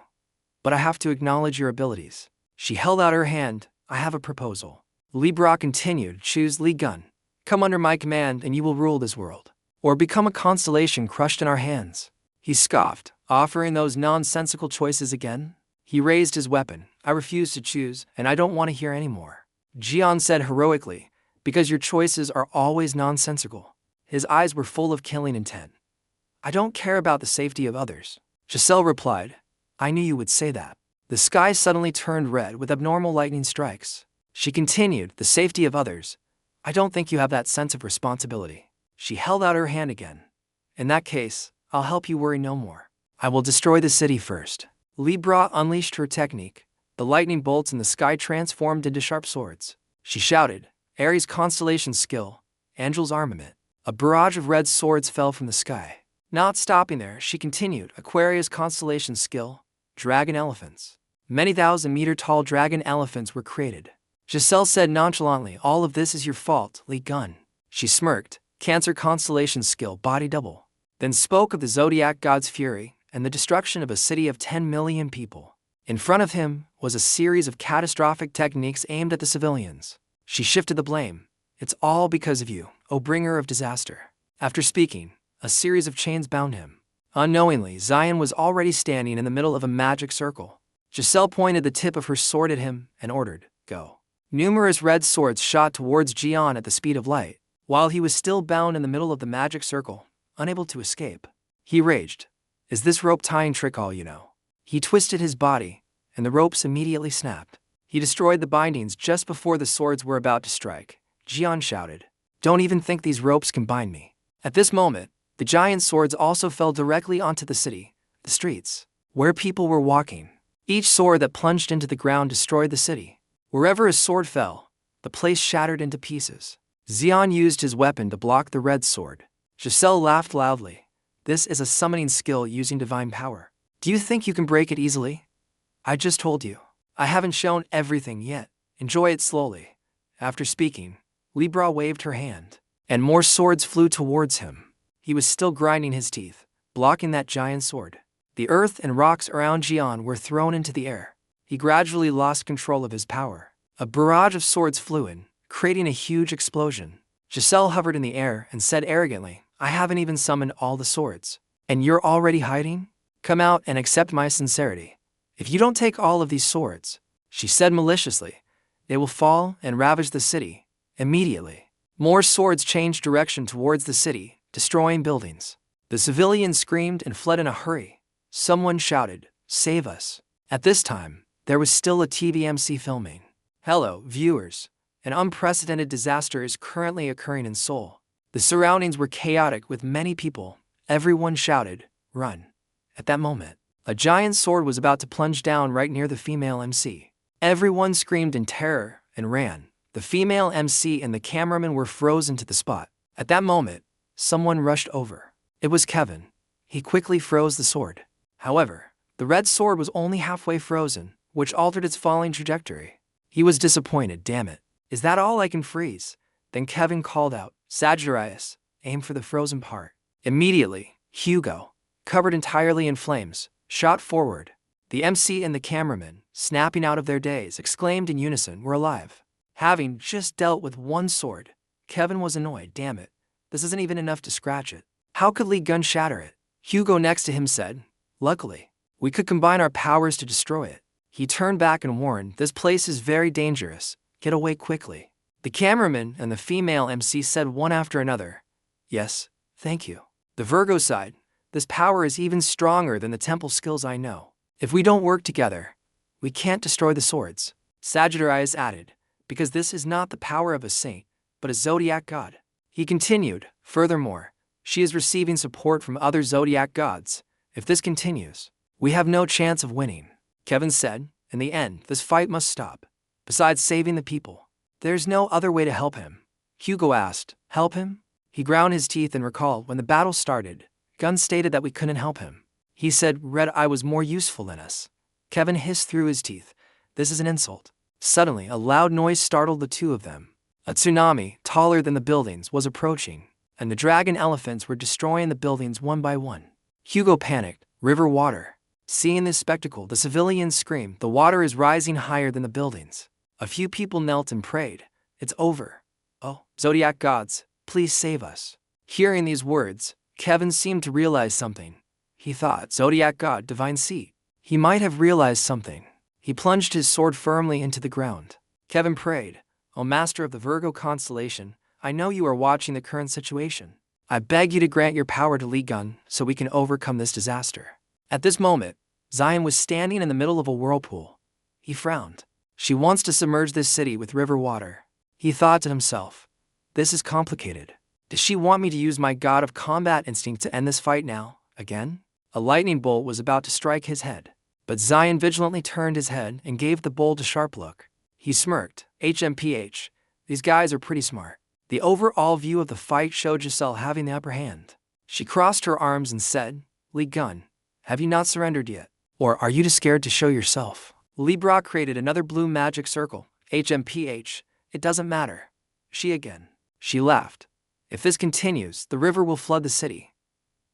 but I have to acknowledge your abilities. She held out her hand. I have a proposal. Libra continued. Choose Liion. Come under my command and you will rule this world. Or become a constellation crushed in our hands. He scoffed, offering those nonsensical choices again. He raised his weapon. I refuse to choose, and I don't want to hear any more. Jian said heroically, because your choices are always nonsensical. His eyes were full of killing intent. I don't care about the safety of others. Giselle replied, I knew you would say that. The sky suddenly turned red with abnormal lightning strikes. She continued, the safety of others. I don't think you have that sense of responsibility. She held out her hand again. In that case, I'll help you worry no more. I will destroy the city first. Libra unleashed her technique. The lightning bolts in the sky transformed into sharp swords. She shouted, Aries constellation skill, Angel's armament. A barrage of red swords fell from the sky. Not stopping there, she continued, Aquarius constellation skill, dragon elephants. Many thousand-meter-tall dragon elephants were created. Giselle said nonchalantly, all of this is your fault, Liion. She smirked, Cancer constellation skill, body double. Then spoke of the zodiac god's fury and the destruction of a city of 10 million people. In front of him was a series of catastrophic techniques aimed at the civilians. She shifted the blame. It's all because of you, O bringer of disaster. After speaking, a series of chains bound him. Unknowingly, Zion was already standing in the middle of a magic circle. Giselle pointed the tip of her sword at him and ordered, go. Numerous red swords shot towards Jian at the speed of light, while he was still bound in the middle of the magic circle, unable to escape. He raged. Is this rope tying trick all you know? He twisted his body, and the ropes immediately snapped. He destroyed the bindings just before the swords were about to strike. Jian shouted, don't even think these ropes can bind me. At this moment, the giant swords also fell directly onto the city, the streets, where people were walking. Each sword that plunged into the ground destroyed the city. Wherever a sword fell, the place shattered into pieces. Xian used his weapon to block the red sword. Giselle laughed loudly. This is a summoning skill using divine power. Do you think you can break it easily? I just told you. I haven't shown everything yet. Enjoy it slowly. After speaking, Libra waved her hand, and more swords flew towards him. He was still grinding his teeth, blocking that giant sword. The earth and rocks around Jian were thrown into the air. He gradually lost control of his power. A barrage of swords flew in, creating a huge explosion. Giselle hovered in the air and said arrogantly, I haven't even summoned all the swords. And you're already hiding? Come out and accept my sincerity. If you don't take all of these swords, she said maliciously, they will fall and ravage the city. Immediately, more swords changed direction towards the city, destroying buildings. The civilians screamed and fled in a hurry. Someone shouted, save us. At this time, there was still a TVMC filming. Hello, viewers. An unprecedented disaster is currently occurring in Seoul. The surroundings were chaotic with many people. Everyone shouted, "Run." At that moment, a giant sword was about to plunge down right near the female MC. Everyone screamed in terror and ran. The female MC and the cameraman were frozen to the spot. At that moment, someone rushed over. It was Kevin. He quickly froze the sword. However, the red sword was only halfway frozen, which altered its falling trajectory. He was disappointed. "Damn it. Is that all I can freeze?" Then Kevin called out, "Sagittarius, aim for the frozen part." Immediately, Hugo, covered entirely in flames, shot forward. The MC and the cameraman, snapping out of their daze, exclaimed in unison, "We're alive." Having just dealt with one sword, Kevin was annoyed. "Damn it. This isn't even enough to scratch it. How could Liion shatter it?" Hugo next to him said, "Luckily, we could combine our powers to destroy it." He turned back and warned, "This place is very dangerous. Get away quickly." The cameraman and the female MC said one after another, "Yes, thank you." The Virgo side, "This power is even stronger than the temple skills I know. If we don't work together, we can't destroy the swords." Sagittarius added, "Because this is not the power of a saint, but a zodiac god." He continued, "Furthermore, she is receiving support from other zodiac gods. If this continues, we have no chance of winning." Kevin said, "In the end, this fight must stop. Besides saving the people, there's no other way to help him." Hugo asked, "Help him?" He ground his teeth and recalled when the battle started, Gunn stated that we couldn't help him. He said Red Eye was more useful than us. Kevin hissed through his teeth, "This is an insult." Suddenly, a loud noise startled the two of them. A tsunami, taller than the buildings, was approaching, and the dragon elephants were destroying the buildings one by one. Hugo panicked, "River water." Seeing this spectacle, the civilians screamed, "The water is rising higher than the buildings." A few people knelt and prayed, "It's over. Oh, zodiac gods, please save us." Hearing these words, Kevin seemed to realize something. He thought, "Zodiac god, divine seat." He might have realized something. He plunged his sword firmly into the ground. Kevin prayed, "O master of the Virgo constellation, I know you are watching the current situation. I beg you to grant your power to Liion so we can overcome this disaster." At this moment, Zion was standing in the middle of a whirlpool. He frowned. "She wants to submerge this city with river water." He thought to himself, "This is complicated. Does she want me to use my god of combat instinct to end this fight now, again?" A lightning bolt was about to strike his head, but Zion vigilantly turned his head and gave the bolt a sharp look. He smirked, "HMPH, these guys are pretty smart." The overall view of the fight showed Giselle having the upper hand. She crossed her arms and said, "Liion, have you not surrendered yet? Or are you too scared to show yourself?" Libra created another blue magic circle. "HMPH, it doesn't matter." She laughed. "If this continues, the river will flood the city.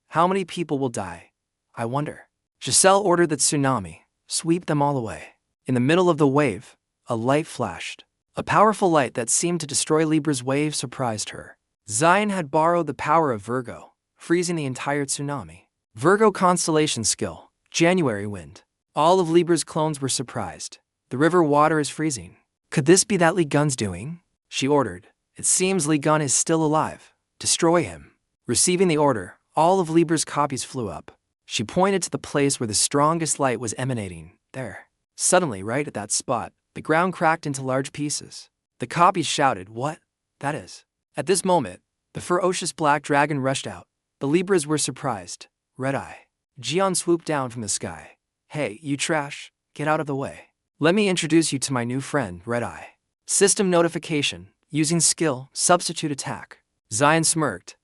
How many people will die, I wonder?" Giselle ordered the tsunami, "Sweep them all away." In the middle of the wave, a light flashed. A powerful light that seemed to destroy Libra's wave surprised her. Zion had borrowed the power of Virgo, freezing the entire tsunami. Virgo constellation skill, January wind. All of Libra's clones were surprised. "The river water is freezing. Could this be that Liion's doing?" She ordered. "It seems Liion is still alive. Destroy him." Receiving the order, all of Libra's copies flew up. She pointed to the place where the strongest light was emanating. "There." Suddenly, right at that spot, the ground cracked into large pieces. The copies shouted, "What? That is." At this moment, the ferocious black dragon rushed out. The Libras were surprised. Red Eye. Jian swooped down from the sky. "Hey, you trash, get out of the way. Let me introduce you to my new friend, Red Eye." System notification, using skill, substitute attack. Zion smirked.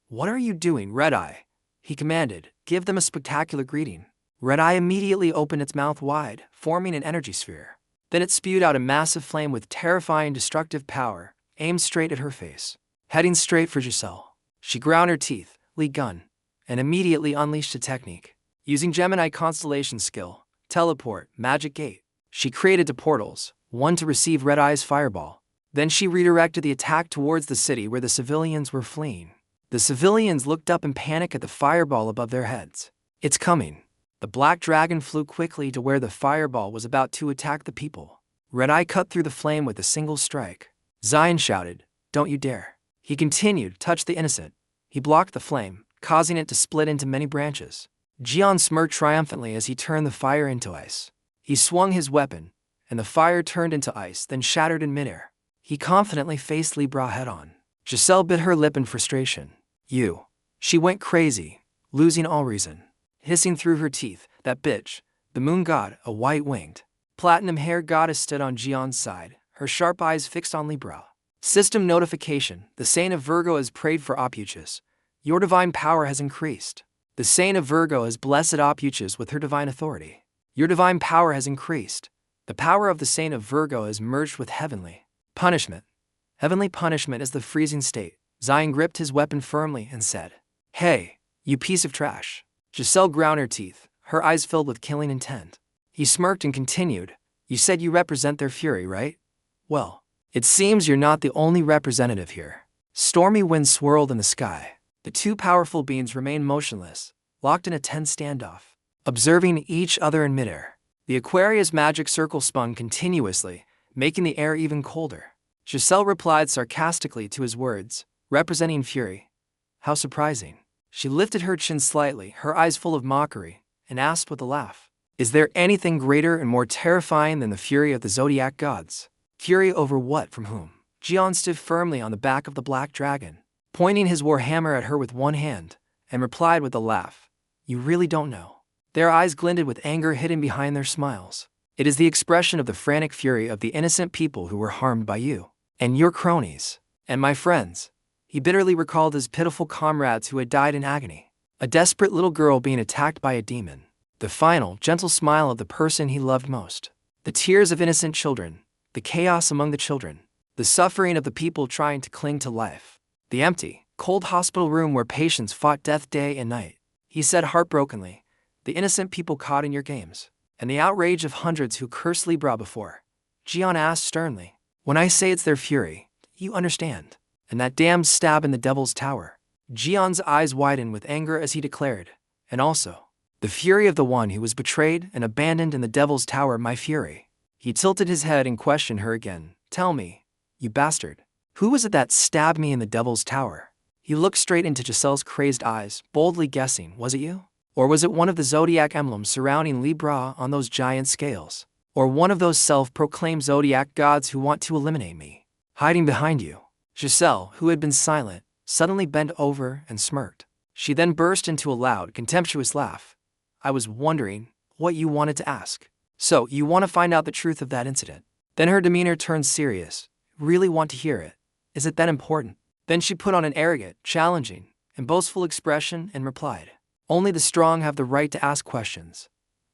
"What are you doing, Red Eye?" He commanded, "Give them a spectacular greeting." Red Eye immediately opened its mouth wide, forming an energy sphere. Then it spewed out a massive flame with terrifying destructive power, aimed straight at her face. Heading straight for Giselle. She ground her teeth, Liion, and immediately unleashed a technique. Using Gemini constellation skill, teleport, magic gate. She created two portals, one to receive Red Eye's fireball. Then she redirected the attack towards the city where the civilians were fleeing. The civilians looked up in panic at the fireball above their heads. "It's coming." The black dragon flew quickly to where the fireball was about to attack the people. Red Eye cut through the flame with a single strike. Zion shouted, "Don't you dare." He continued, touch the innocent. He blocked the flame, causing it to split into many branches. Jian smirked triumphantly as he turned the fire into ice. He swung his weapon, and the fire turned into ice, then shattered in midair. He confidently faced Libra head-on. Giselle bit her lip in frustration. You. She went crazy, losing all reason. Hissing through her teeth, that bitch, the moon god, a white-winged, platinum-haired goddess stood on Jion's side, her sharp eyes fixed on Libra. System notification. The saint of Virgo has prayed for opuchus. Your divine power has increased. The saint of Virgo has blessed opuchus with her divine authority. Your divine power has increased. The power of the saint of Virgo has merged with heavenly punishment. Heavenly punishment is the freezing state. Zion gripped his weapon firmly and said, Hey, you piece of trash. Giselle ground her teeth, her eyes filled with killing intent. He smirked and continued, You said you represent their fury, right? Well, it seems you're not the only representative here. Stormy winds swirled in the sky. The two powerful beings remained motionless, locked in a tense standoff, observing each other in midair. The Aquarius magic circle spun continuously, making the air even colder. Giselle replied sarcastically to his words, representing fury. How surprising. She lifted her chin slightly, her eyes full of mockery, and asked with a laugh, Is there anything greater and more terrifying than the fury of the zodiac gods? Fury over what, from whom? Jion stood firmly on the back of the black dragon, pointing his war hammer at her with one hand, and replied with a laugh, You really don't know. Their eyes glinted with anger hidden behind their smiles. It is the expression of the frantic fury of the innocent people who were harmed by you, and your cronies, and my friends. He bitterly recalled his pitiful comrades who had died in agony. A desperate little girl being attacked by a demon. The final, gentle smile of the person he loved most. The tears of innocent children. The chaos among the children. The suffering of the people trying to cling to life. The empty, cold hospital room where patients fought death day and night. He said heartbrokenly, The innocent people caught in your games. And the outrage of hundreds who cursed Libra before. Jion asked sternly, When I say it's their fury, you understand. And that damned stab in the devil's tower. Jion's eyes widened with anger as he declared, And also, the fury of the one who was betrayed and abandoned in the devil's tower, my fury. He tilted his head and questioned her again. Tell me, you bastard, who was it that stabbed me in the devil's tower? He looked straight into Giselle's crazed eyes, boldly guessing, was it you? Or was it one of the zodiac emblems surrounding Libra on those giant scales? Or one of those self-proclaimed zodiac gods who want to eliminate me? Hiding behind you. Giselle, who had been silent, suddenly bent over and smirked. She then burst into a loud, contemptuous laugh. I was wondering what you wanted to ask. So, you want to find out the truth of that incident? Then her demeanor turned serious. Really want to hear it? Is it that important? Then she put on an arrogant, challenging, and boastful expression and replied, Only the strong have the right to ask questions.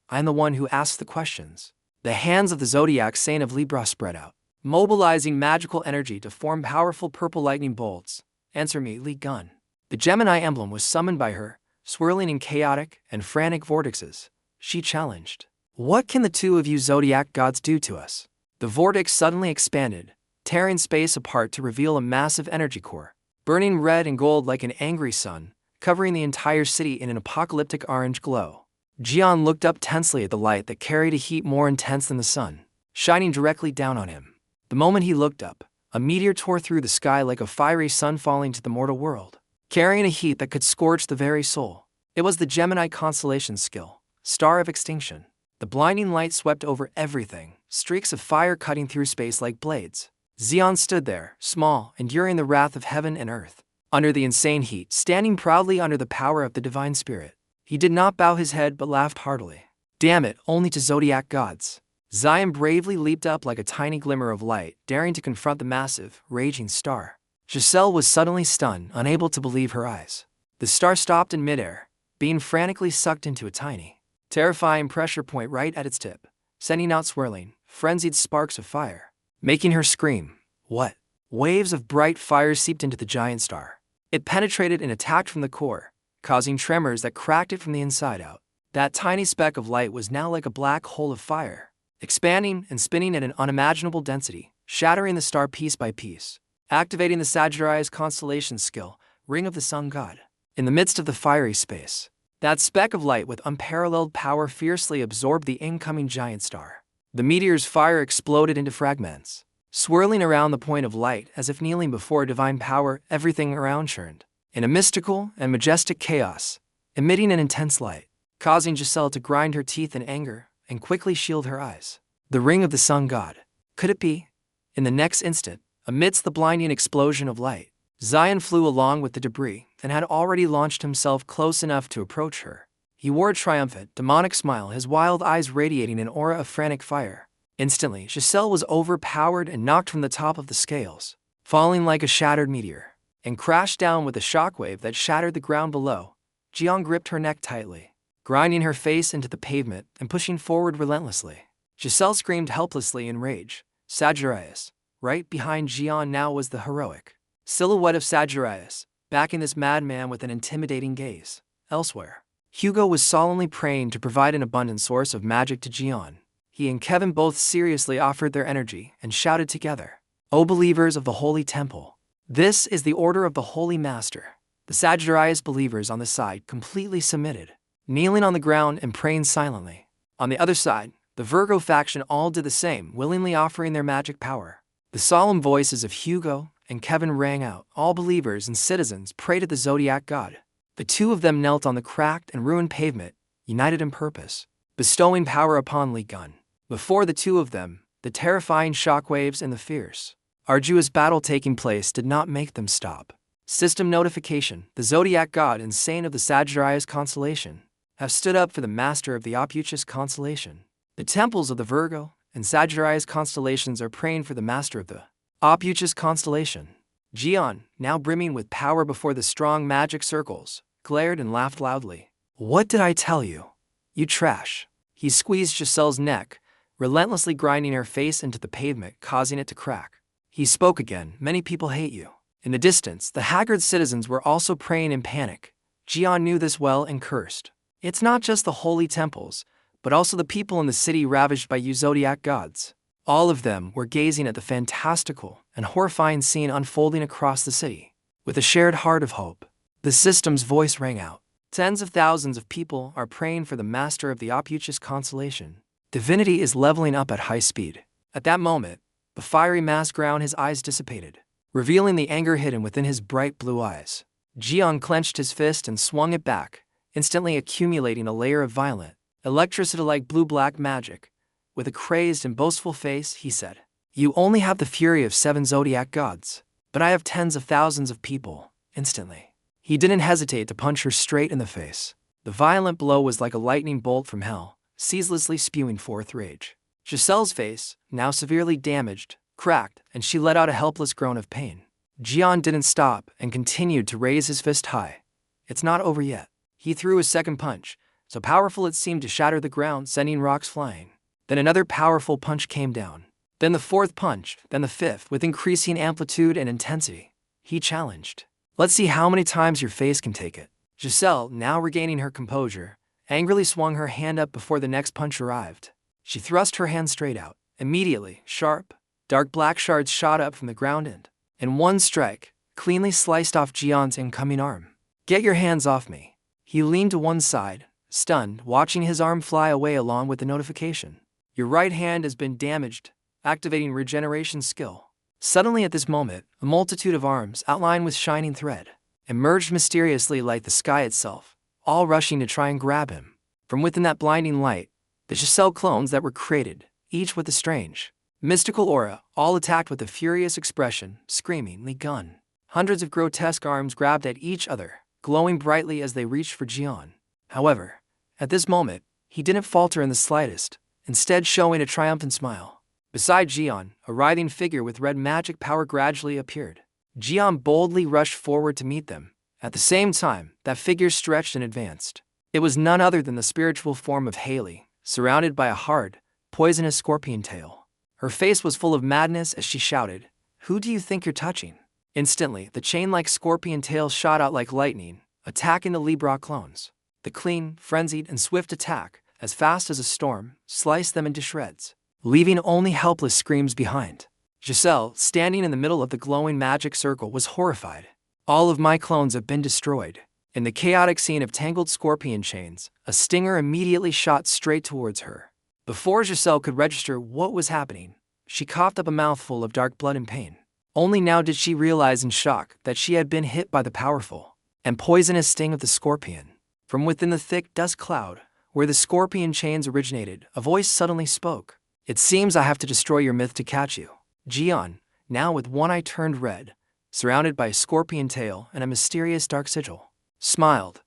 I am the one who asks the questions. The hands of the zodiac saint of Libra spread out, mobilizing magical energy to form powerful purple lightning bolts. Answer me, Liion. The Gemini emblem was summoned by her, swirling in chaotic and frantic vortexes. She challenged, What can the two of you zodiac gods do to us? The vortex suddenly expanded, tearing space apart to reveal a massive energy core, burning red and gold like an angry sun, covering the entire city in an apocalyptic orange glow. Jion looked up tensely at the light that carried a heat more intense than the sun, shining directly down on him. The moment he looked up, a meteor tore through the sky like a fiery sun falling to the mortal world, carrying a heat that could scorch the very soul. It was the Gemini constellation skill, Star of Extinction. The blinding light swept over everything, streaks of fire cutting through space like blades. Zion stood there, small, enduring the wrath of heaven and earth. Under the insane heat, standing proudly under the power of the divine spirit. He did not bow his head but laughed heartily. Damn it, only to zodiac gods. Zion bravely leaped up like a tiny glimmer of light, daring to confront the massive, raging star. Giselle was suddenly stunned, unable to believe her eyes. The star stopped in midair, being frantically sucked into a tiny, terrifying pressure point right at its tip, sending out swirling, frenzied sparks of fire, making her scream. What? Waves of bright fire seeped into the giant star. It penetrated and attacked from the core, causing tremors that cracked it from the inside out. That tiny speck of light was now like a black hole of fire, expanding and spinning at an unimaginable density, shattering the star piece by piece, activating the Sagittarius constellation skill, Ring of the Sun God. In the midst of the fiery space, that speck of light with unparalleled power fiercely absorbed the incoming giant star. The meteor's fire exploded into fragments, swirling around the point of light as if kneeling before divine power. Everything around churned in a mystical and majestic chaos, emitting an intense light, causing Giselle to grind her teeth in anger and quickly shield her eyes. The Ring of the Sun God. Could it be? In the next instant, Amidst the blinding explosion of light, Zion flew along with the debris and had already launched himself close enough to approach her. He wore a triumphant, demonic smile, his wild eyes radiating an aura of frantic fire. Instantly, Giselle was overpowered and knocked from the top of the scales, falling like a shattered meteor, and crashed down with a shockwave that shattered the ground below. Jian gripped her neck tightly, grinding her face into the pavement and pushing forward relentlessly. Giselle screamed helplessly in rage. Sagittarius. Right behind Jian now was the heroic silhouette of Sagittarius, backing this madman with an intimidating gaze. Elsewhere, Hugo was solemnly praying to provide an abundant source of magic to Jian. He and Kevin both seriously offered their energy and shouted together, "O believers of the Holy Temple, this is the order of the Holy Master." The Sagittarius believers on the side completely submitted, kneeling on the ground and praying silently. On the other side, the Virgo faction all did the same, willingly offering their magic power. The solemn voices of Hugo and Kevin rang out. All believers and citizens pray to the zodiac god. The two of them knelt on the cracked and ruined pavement, united in purpose, bestowing power upon Liion. Before the two of them, the terrifying shockwaves and the fierce, arduous battle taking place did not make them stop. System notification: the zodiac god and saint of the Sagittarius constellation have stood up for the master of the opuchus constellation. The temples of the Virgo and Sagittarius constellations are praying for the master of the opuchus constellation. Jian, now brimming with power before the strong magic circles, glared and laughed loudly. "What did I tell you? You trash." He squeezed Giselle's neck, relentlessly grinding her face into the pavement, causing it to crack. He spoke again. "Many people hate you." In the distance, the haggard citizens were also praying in panic. Jian knew this well and cursed. "It's not just the holy temples, but also the people in the city ravaged by you zodiac gods." All of them were gazing at the fantastical and horrifying scene unfolding across the city. With a shared heart of hope, the system's voice rang out. "Tens of thousands of people are praying for the master of the opuchus constellation. Divinity is leveling up at high speed." At that moment, the fiery mass ground, his eyes dissipated, revealing the anger hidden within his bright blue eyes. Jian clenched his fist and swung it back, instantly accumulating a layer of violent, electricity-like blue-black magic. With a crazed and boastful face, he said, "You only have the fury of 7 zodiac gods, but I have tens of thousands of people." Instantly, he didn't hesitate to punch her straight in the face. The violent blow was like a lightning bolt from hell, ceaselessly spewing forth rage. Giselle's face, now severely damaged, cracked, and she let out a helpless groan of pain. Jian didn't stop and continued to raise his fist high. "It's not over yet." He threw a second punch, so powerful it seemed to shatter the ground, sending rocks flying. Then another powerful punch came down. Then the fourth punch, then the fifth, with increasing amplitude and intensity. He challenged, "Let's see how many times your face can take it." Giselle, now regaining her composure, angrily swung her hand up before the next punch arrived. She thrust her hand straight out. Immediately, sharp, dark black shards shot up from the ground and, in one strike, cleanly sliced off Jian's incoming arm. "Get your hands off me." He leaned to one side, stunned, watching his arm fly away along with the notification. "Your right hand has been damaged. Activating regeneration skill." Suddenly at this moment, a multitude of arms, outlined with shining thread, emerged mysteriously like the sky itself, all rushing to try and grab him. From within that blinding light, the Giselle clones that were created, each with a strange, mystical aura, all attacked with a furious expression, screaming, "Liion!" Hundreds of grotesque arms grabbed at each other, glowing brightly as they reached for Jian. However, at this moment, he didn't falter in the slightest, instead showing a triumphant smile. Beside Jian, a writhing figure with red magic power gradually appeared. Jian boldly rushed forward to meet them. At the same time, that figure stretched and advanced. It was none other than the spiritual form of Haley, surrounded by a hard, poisonous scorpion tail. Her face was full of madness as she shouted, "Who do you think you're touching?" Instantly, the chain-like scorpion tail shot out like lightning, attacking the Libra clones. The clean, frenzied, and swift attack, as fast as a storm, sliced them into shreds, leaving only helpless screams behind. Giselle, standing in the middle of the glowing magic circle, was horrified. "All of my clones have been destroyed." In the chaotic scene of tangled scorpion chains, a stinger immediately shot straight towards her. Before Giselle could register what was happening, she coughed up a mouthful of dark blood in pain. Only now did she realize in shock that she had been hit by the powerful and poisonous sting of the scorpion. From within the thick dust cloud, where the scorpion chains originated, a voice suddenly spoke. "It seems I have to destroy your myth to catch you. Jian, now with one eye turned red, surrounded by a scorpion tail and a mysterious dark sigil, smiled.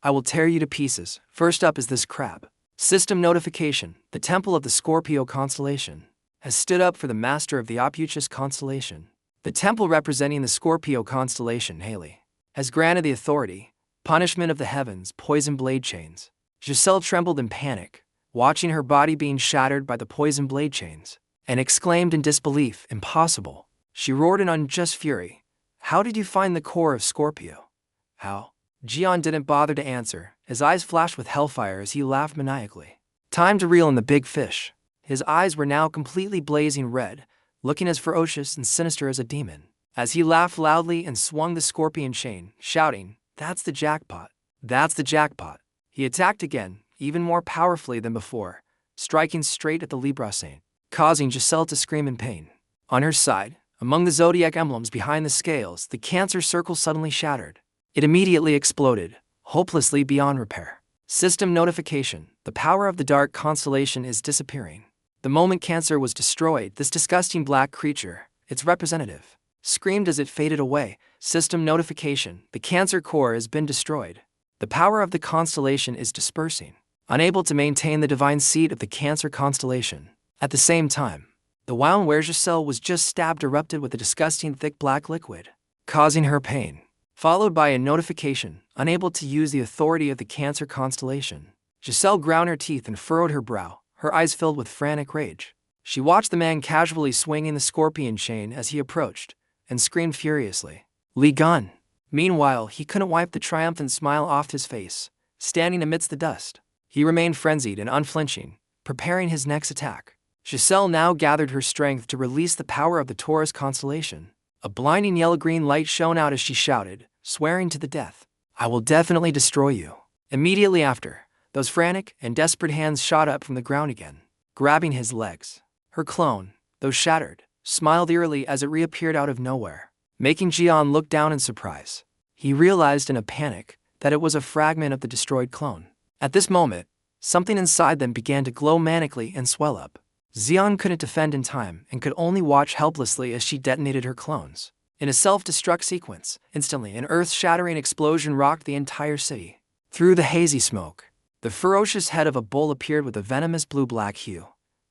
I will tear you to pieces. First up is this crab. System notification. The Temple of the Scorpio constellation has stood up for the master of the opuchus constellation. The temple representing the Scorpio constellation, Haley, has granted the authority, punishment of the heavens, poison blade chains. Giselle trembled in panic, watching her body being shattered by the poison blade chains, and exclaimed in disbelief, impossible. She roared in unjust fury. How did you find the core of Scorpio? How? Jian didn't bother to answer, his eyes flashed with hellfire as he laughed maniacally. Time to reel in the big fish. His eyes were now completely blazing red, looking as ferocious and sinister as a demon, as he laughed loudly and swung the scorpion chain, shouting, That's the jackpot. That's the jackpot. He attacked again, even more powerfully than before, striking straight at the Libra saint, causing Giselle to scream in pain. On her side, among the zodiac emblems behind the scales, the Cancer circle suddenly shattered. It immediately exploded, hopelessly beyond repair. System notification. The power of the dark constellation is disappearing. The moment Cancer was destroyed, this disgusting black creature, its representative, screamed as it faded away. System notification. The Cancer core has been destroyed. The power of the constellation is dispersing, unable to maintain the divine seat of the Cancer constellation. At the same time, the wound where Giselle was just stabbed erupted with a disgusting thick black liquid, causing her pain, followed by a notification, unable to use the authority of the Cancer constellation. Giselle ground her teeth and furrowed her brow, her eyes filled with frantic rage. She watched the man casually swinging the scorpion chain as he approached, and screamed furiously, Liion! Meanwhile, he couldn't wipe the triumphant smile off his face, standing amidst the dust. He remained frenzied and unflinching, preparing his next attack. Giselle now gathered her strength to release the power of the Taurus constellation. A blinding yellow-green light shone out as she shouted, swearing to the death, I will definitely destroy you. Immediately after, those frantic and desperate hands shot up from the ground again, grabbing his legs. Her clone, though shattered, smiled eerily as it reappeared out of nowhere, making Jian look down in surprise. He realized in a panic that it was a fragment of the destroyed clone. At this moment, something inside them began to glow manically and swell up. Xian couldn't defend in time and could only watch helplessly as she detonated her clones. In a self-destruct sequence, instantly an earth-shattering explosion rocked the entire city. Through the hazy smoke, the ferocious head of a bull appeared with a venomous blue-black hue.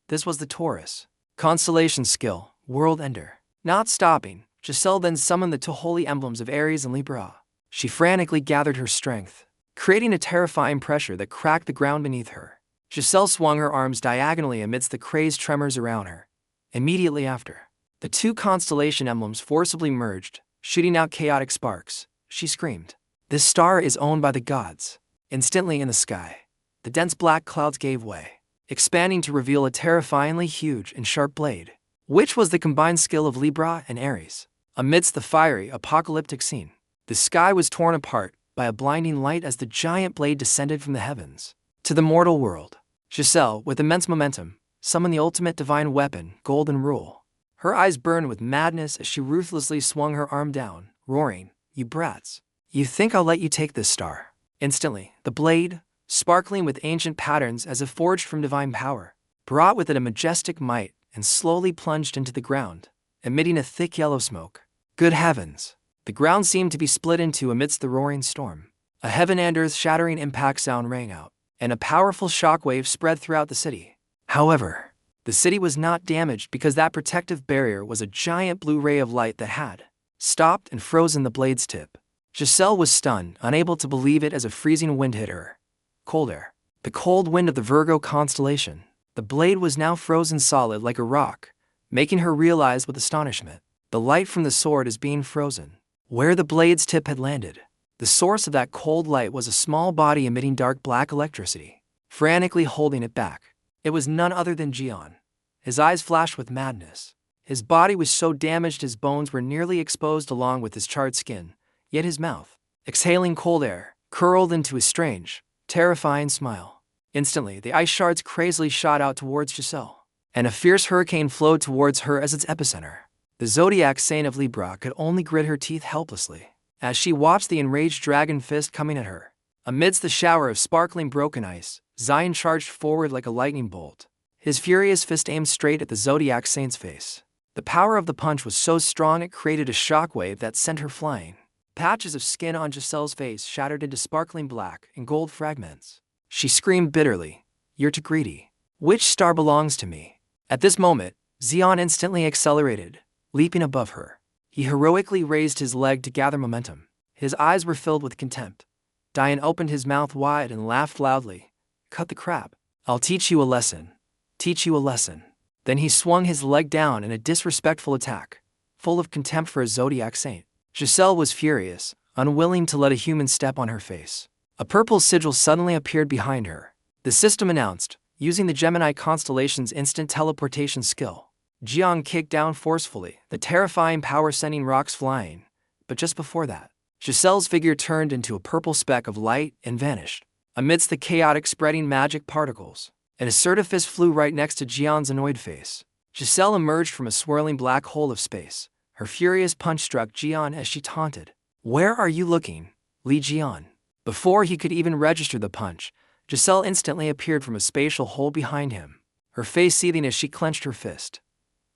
This was the Taurus constellation skill, World Ender. Not stopping, Giselle then summoned the two holy emblems of Aries and Libra. She frantically gathered her strength, creating a terrifying pressure that cracked the ground beneath her. Giselle swung her arms diagonally amidst the crazed tremors around her. Immediately after, the two constellation emblems forcibly merged, shooting out chaotic sparks. She screamed, This star is owned by the gods. Instantly in the sky, the dense black clouds gave way, expanding to reveal a terrifyingly huge and sharp blade, which was the combined skill of Libra and Aries. Amidst the fiery, apocalyptic scene, the sky was torn apart by a blinding light as the giant blade descended from the heavens to the mortal world. Giselle, with immense momentum, summoned the ultimate divine weapon, Golden Rule. Her eyes burned with madness as she ruthlessly swung her arm down, roaring, You brats! You think I'll let you take this star? Instantly, the blade, sparkling with ancient patterns as if forged from divine power, brought with it a majestic might and slowly plunged into the ground, emitting a thick yellow smoke. Good heavens! The ground seemed to be split in two amidst the roaring storm. A heaven and earth shattering impact sound rang out, and a powerful shockwave spread throughout the city. However, the city was not damaged because that protective barrier was a giant blue ray of light that had stopped and frozen the blade's tip. Giselle was stunned, unable to believe it as a freezing wind hit her. Cold air. The cold wind of the Virgo constellation. The blade was now frozen solid like a rock, making her realize with astonishment. The light from the sword is being frozen. Where the blade's tip had landed, the source of that cold light was a small body emitting dark black electricity, frantically holding it back. It was none other than Jian. His eyes flashed with madness. His body was so damaged his bones were nearly exposed along with his charred skin, yet his mouth, exhaling cold air, curled into a strange, terrifying smile. Instantly, the ice shards crazily shot out towards Giselle, and a fierce hurricane flowed towards her as its epicenter. The zodiac saint of Libra could only grit her teeth helplessly as she watched the enraged dragon fist coming at her. Amidst the shower of sparkling broken ice, Zion charged forward like a lightning bolt, his furious fist aimed straight at the zodiac saint's face. The power of the punch was so strong it created a shockwave that sent her flying. Patches of skin on Giselle's face shattered into sparkling black and gold fragments. She screamed bitterly, "You're too greedy. Which star belongs to me?" At this moment, Liion instantly accelerated, leaping above her. He heroically raised his leg to gather momentum. His eyes were filled with contempt. Liion opened his mouth wide and laughed loudly. "Cut the crap. I'll teach you a lesson. Teach you a lesson." Then he swung his leg down in a disrespectful attack, full of contempt for a zodiac saint. Giselle was furious, unwilling to let a human step on her face. A purple sigil suddenly appeared behind her. The system announced, using the Gemini constellation's instant teleportation skill. Jiang kicked down forcefully, the terrifying power sending rocks flying. But just before that, Giselle's figure turned into a purple speck of light and vanished. Amidst the chaotic spreading magic particles, an assertive fist flew right next to Jiang's annoyed face. Giselle emerged from a swirling black hole of space. Her furious punch struck Jian as she taunted. "Where are you looking, Li Jian?" Before he could even register the punch, Giselle instantly appeared from a spatial hole behind him, her face seething as she clenched her fist.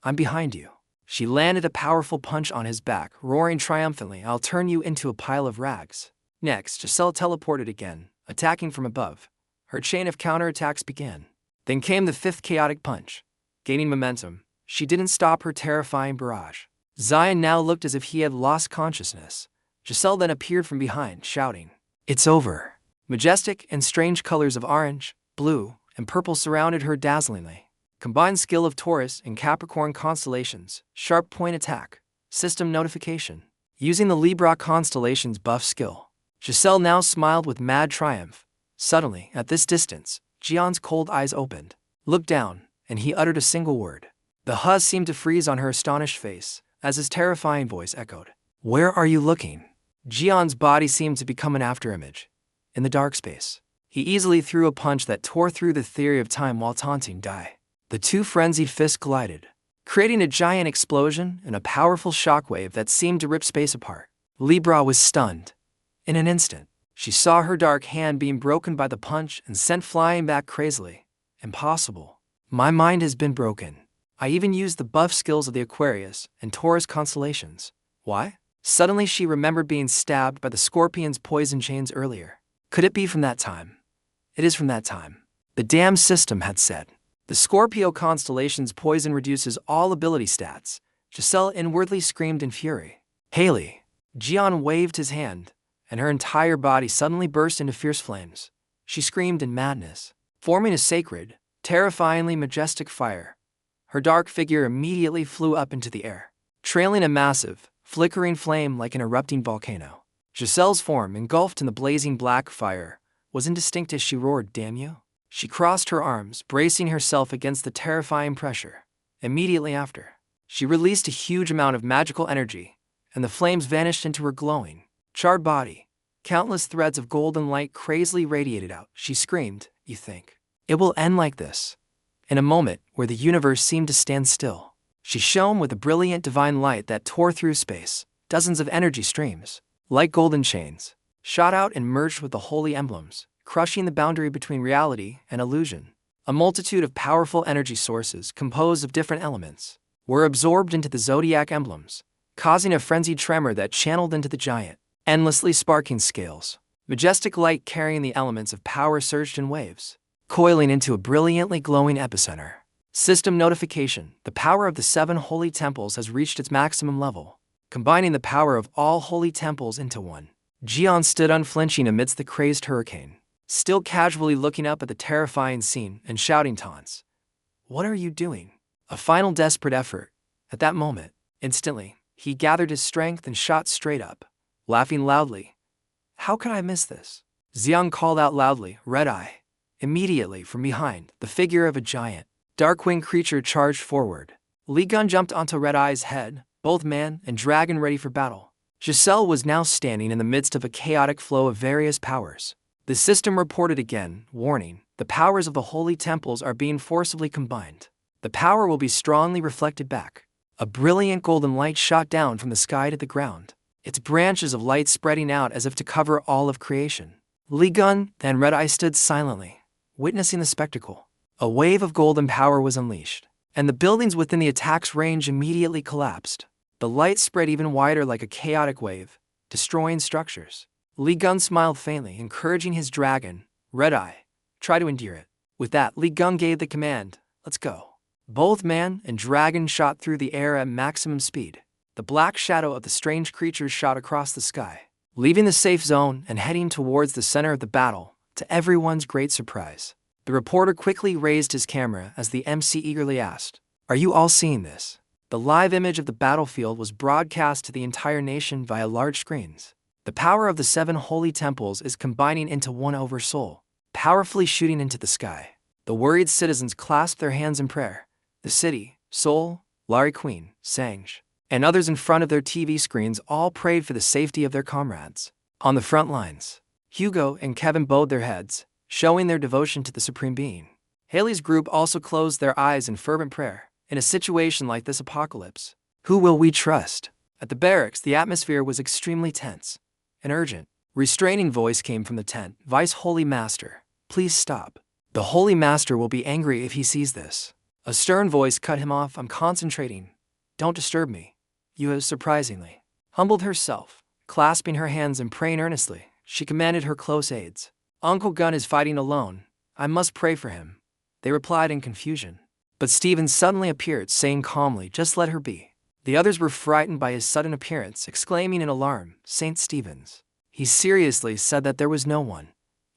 "I'm behind you." She landed a powerful punch on his back, roaring triumphantly, "I'll turn you into a pile of rags." Next, Giselle teleported again, attacking from above. Her chain of counterattacks began. Then came the fifth chaotic punch. Gaining momentum, she didn't stop her terrifying barrage. Zion now looked as if he had lost consciousness. Giselle then appeared from behind, shouting, "It's over." Majestic and strange colors of orange, blue, and purple surrounded her dazzlingly. Combined skill of Taurus and Capricorn constellations, sharp point attack, system notification. Using the Libra constellation's buff skill, Giselle now smiled with mad triumph. Suddenly, at this distance, Jian's cold eyes opened, looked down, and he uttered a single word. The husk seemed to freeze on her astonished face, as his terrifying voice echoed, "Where are you looking?" Jian's body seemed to become an afterimage. In the dark space, he easily threw a punch that tore through the theory of time while taunting Dai. The two frenzied fists collided, creating a giant explosion and a powerful shockwave that seemed to rip space apart. Libra was stunned. In an instant, she saw her dark hand being broken by the punch and sent flying back crazily. "Impossible. My mind has been broken. I even used the buff skills of the Aquarius and Taurus constellations. Why?" Suddenly she remembered being stabbed by the scorpion's poison chains earlier. Could it be from that time? It is from that time. The damn system had said. The Scorpio constellation's poison reduces all ability stats. Giselle inwardly screamed in fury. "Haley!" Jian waved his hand, and her entire body suddenly burst into fierce flames. She screamed in madness, forming a sacred, terrifyingly majestic fire. Her dark figure immediately flew up into the air, trailing a massive, flickering flame like an erupting volcano. Giselle's form, engulfed in the blazing black fire, was indistinct as she roared, "Damn you!" She crossed her arms, bracing herself against the terrifying pressure. Immediately after, she released a huge amount of magical energy, and the flames vanished into her glowing, charred body. Countless threads of golden light crazily radiated out. She screamed, "You think it will end like this?" In a moment where the universe seemed to stand still, she shone with a brilliant divine light that tore through space. Dozens of energy streams, like golden chains, shot out and merged with the holy emblems, crushing the boundary between reality and illusion. A multitude of powerful energy sources composed of different elements were absorbed into the zodiac emblems, causing a frenzied tremor that channeled into the giant, endlessly sparking scales. Majestic light carrying the elements of power surged in waves, coiling into a brilliantly glowing epicenter. System notification: the power of the 7 holy temples has reached its maximum level, combining the power of all holy temples into one. Jian stood unflinching amidst the crazed hurricane, still casually looking up at the terrifying scene and shouting taunts. "What are you doing?" A final desperate effort. At that moment, instantly, he gathered his strength and shot straight up, laughing loudly. "How could I miss this?" Xiang called out loudly, "Red Eye!" Immediately, from behind, the figure of a giant, dark-winged creature charged forward. Liion jumped onto Red Eye's head, both man and dragon ready for battle. Giselle was now standing in the midst of a chaotic flow of various powers. The system reported again, warning, "The powers of the holy temples are being forcibly combined. The power will be strongly reflected back." A brilliant golden light shot down from the sky to the ground, its branches of light spreading out as if to cover all of creation. Liion and Red Eye stood silently, witnessing the spectacle. A wave of golden power was unleashed, and the buildings within the attack's range immediately collapsed. The light spread even wider like a chaotic wave, destroying structures. Liion smiled faintly, encouraging his dragon, Red-Eye, try to endure it. With that, Liion gave the command, let's go. Both man and dragon shot through the air at maximum speed. The black shadow of the strange creatures shot across the sky, leaving the safe zone and heading towards the center of the battle, to everyone's great surprise. The reporter quickly raised his camera as the MC eagerly asked, "Are you all seeing this?" The live image of the battlefield was broadcast to the entire nation via large screens. The power of the 7 holy temples is combining into one oversoul, powerfully shooting into the sky. The worried citizens clasped their hands in prayer. The city, Seoul, Larry Queen, Sanji, and others in front of their TV screens all prayed for the safety of their comrades. On the front lines, Hugo and Kevin bowed their heads, showing their devotion to the Supreme Being. Haley's group also closed their eyes in fervent prayer. In a situation like this apocalypse, who will we trust? At the barracks, the atmosphere was extremely tense. An urgent, restraining voice came from the tent. "Vice Holy Master, please stop. The Holy Master will be angry if he sees this." A stern voice cut him off. "I'm concentrating. Don't disturb me." Yua surprisingly humbled herself, clasping her hands and praying earnestly. She commanded her close aides, "Uncle Gun is fighting alone. I must pray for him." They replied in confusion. But Stevens suddenly appeared, saying calmly, "Just let her be." The others were frightened by his sudden appearance, exclaiming in alarm, "Saint Stevens." He seriously said that there was no one.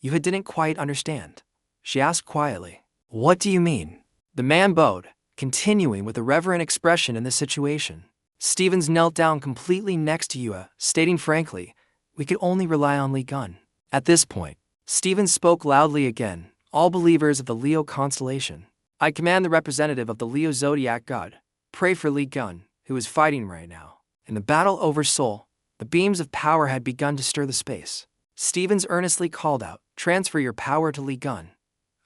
Yua didn't quite understand. She asked quietly, "What do you mean?" The man bowed, continuing with a reverent expression in the situation. Stevens knelt down completely next to Yua, stating frankly, "We could only rely on Liion." At this point, Stevens spoke loudly again, "All believers of the Leo constellation, I command the representative of the Leo zodiac god, pray for Liion, who is fighting right now." In the battle over Seoul, the beams of power had begun to stir the space. Stevens earnestly called out, "Transfer your power to Liion."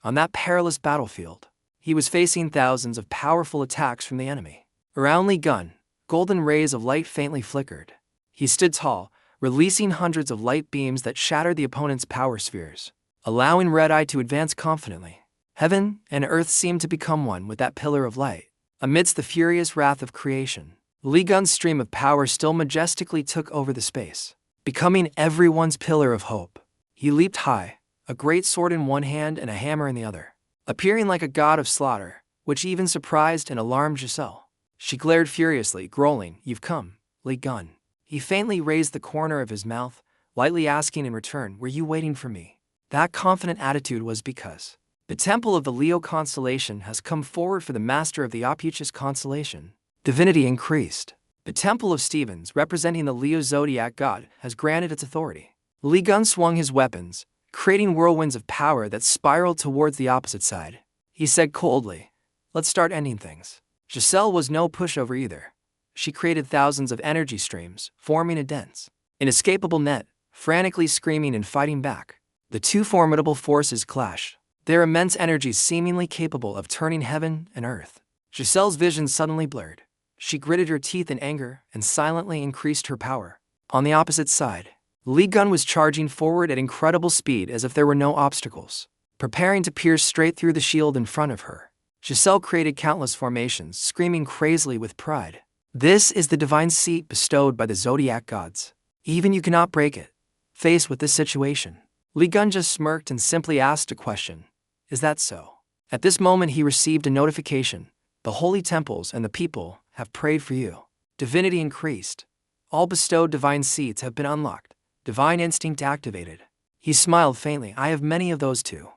On that perilous battlefield, he was facing thousands of powerful attacks from the enemy. Around Liion, golden rays of light faintly flickered. He stood tall, releasing hundreds of light beams that shattered the opponent's power spheres, allowing Red-Eye to advance confidently. Heaven and earth seemed to become one with that pillar of light. Amidst the furious wrath of creation, Liion's stream of power still majestically took over the space, becoming everyone's pillar of hope. He leaped high, a great sword in one hand and a hammer in the other, appearing like a god of slaughter, which even surprised and alarmed Giselle. She glared furiously, growling, "You've come, Liion." He faintly raised the corner of his mouth, lightly asking in return, "Were you waiting for me?" That confident attitude was because the temple of the Leo constellation has come forward for the master of the opuchus constellation. Divinity increased. The temple of Stevens, representing the Leo zodiac god, has granted its authority. Liion swung his weapons, creating whirlwinds of power that spiraled towards the opposite side. He said coldly, "Let's start ending things." Giselle was no pushover either. She created thousands of energy streams, forming a dense, inescapable net, frantically screaming and fighting back. The two formidable forces clashed, their immense energies seemingly capable of turning heaven and earth. Giselle's vision suddenly blurred. She gritted her teeth in anger and silently increased her power. On the opposite side, Liion was charging forward at incredible speed as if there were no obstacles, preparing to pierce straight through the shield in front of her. Giselle created countless formations, screaming crazily with pride. "This is the divine seat bestowed by the zodiac gods. Even you cannot break it." Faced with this situation, Liion just smirked and simply asked a question, "Is that so?" At this moment he received a notification. "The holy temples and the people have prayed for you." Divinity increased. All bestowed divine seats have been unlocked. Divine instinct activated. He smiled faintly. "I have many of those too."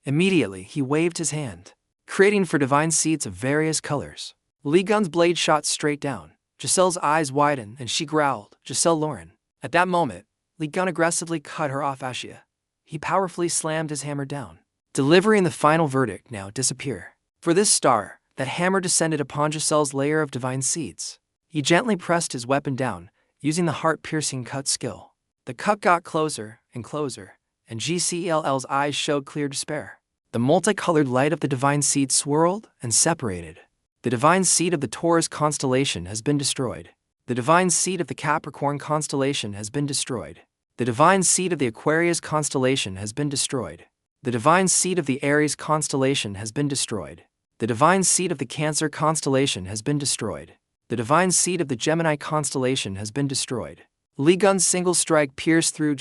Immediately he waved his hand, creating for divine seats of various colors. Liion's blade shot straight down. Giselle's eyes widened and she growled, "Giselle Lauren." At that moment, Liion aggressively cut her off Ashia. He powerfully slammed his hammer down, delivering the final verdict, "Now disappear." For this star, that hammer descended upon Giselle's layer of divine seeds. He gently pressed his weapon down, using the heart-piercing cut skill. The cut got closer and closer, and GCLL's eyes showed clear despair. The multicolored light of the divine seed swirled and separated. The divine seed of the Taurus constellation has been destroyed. The divine seed of the Capricorn constellation has been destroyed. The divine seed of the Aquarius constellation has been destroyed. The divine seed of the Aries constellation has been destroyed. The divine seed of the Cancer constellation has been destroyed. The divine seed of the Gemini constellation has been destroyed. Liion's single strike pierced through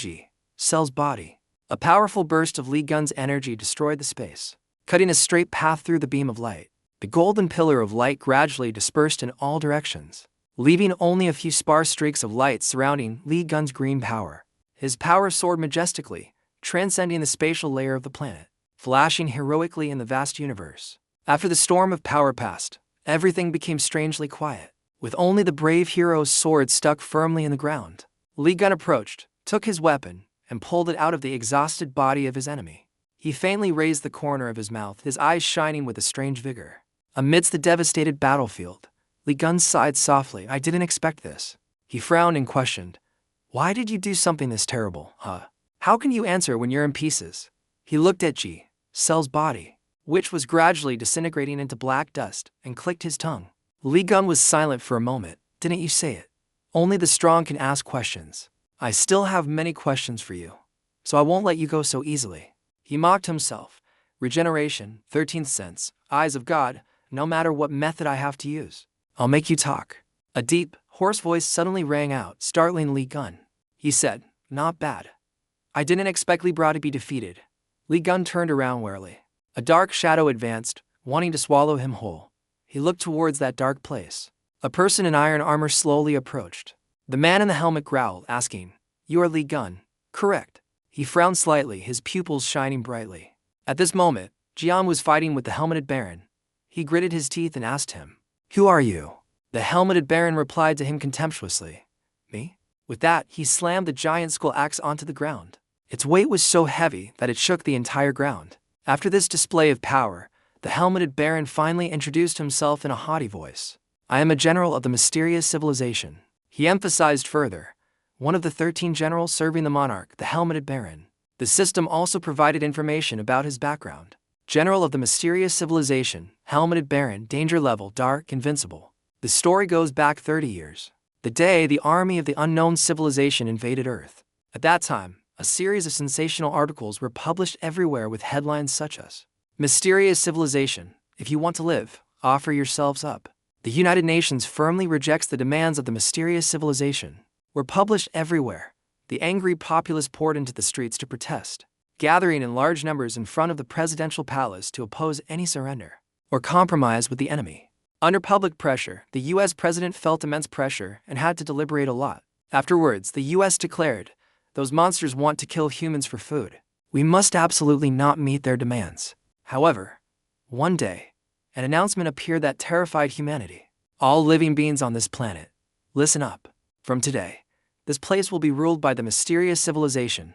Cell's body. A powerful burst of Liion's energy destroyed the space, cutting a straight path through the beam of light. The golden pillar of light gradually dispersed in all directions, leaving only a few sparse streaks of light surrounding Liion's green power. His power soared majestically, transcending the spatial layer of the planet, flashing heroically in the vast universe. After the storm of power passed, everything became strangely quiet, with only the brave hero's sword stuck firmly in the ground. Liion approached, took his weapon, and pulled it out of the exhausted body of his enemy. He faintly raised the corner of his mouth, his eyes shining with a strange vigor. Amidst the devastated battlefield, Liion sighed softly. "I didn't expect this." He frowned and questioned, "Why did you do something this terrible, huh? How can you answer when you're in pieces?" He looked at Cell's body, which was gradually disintegrating into black dust, and clicked his tongue. Liion was silent for a moment. "Didn't you say it? Only the strong can ask questions. I still have many questions for you, so I won't let you go so easily." He mocked himself. "Regeneration, 13th sense, eyes of God, no matter what method I have to use. I'll make you talk." A deep, hoarse voice suddenly rang out, startling Liion. He said, "Not bad. I didn't expect Libra to be defeated." Liion turned around warily. A dark shadow advanced, wanting to swallow him whole. He looked towards that dark place. A person in iron armor slowly approached. The man in the helmet growled, asking, "You are Liion, correct?" He frowned slightly, his pupils shining brightly. At this moment, Jian was fighting with the helmeted baron. He gritted his teeth and asked him, "Who are you?" The helmeted baron replied to him contemptuously, "Me?" With that, he slammed the giant skull axe onto the ground. Its weight was so heavy that it shook the entire ground. After this display of power, the helmeted baron finally introduced himself in a haughty voice. "I am a general of the mysterious civilization." He emphasized further, one of the 13 generals serving the monarch, the helmeted baron. The system also provided information about his background. General of the mysterious civilization, helmeted baron, danger level, dark, invincible. The story goes back 30 years. The day the army of the unknown civilization invaded Earth. At that time, a series of sensational articles were published everywhere with headlines such as, "Mysterious civilization, if you want to live, offer yourselves up. The United Nations firmly rejects the demands of the mysterious civilization," were published everywhere. The angry populace poured into the streets to protest, gathering in large numbers in front of the presidential palace to oppose any surrender or compromise with the enemy. Under public pressure, the U.S. president felt immense pressure and had to deliberate a lot. Afterwards, the U.S. declared, "Those monsters want to kill humans for food. We must absolutely not meet their demands." However, one day, an announcement appeared that terrified humanity. "All living beings on this planet, listen up. From today, this place will be ruled by the mysterious civilization.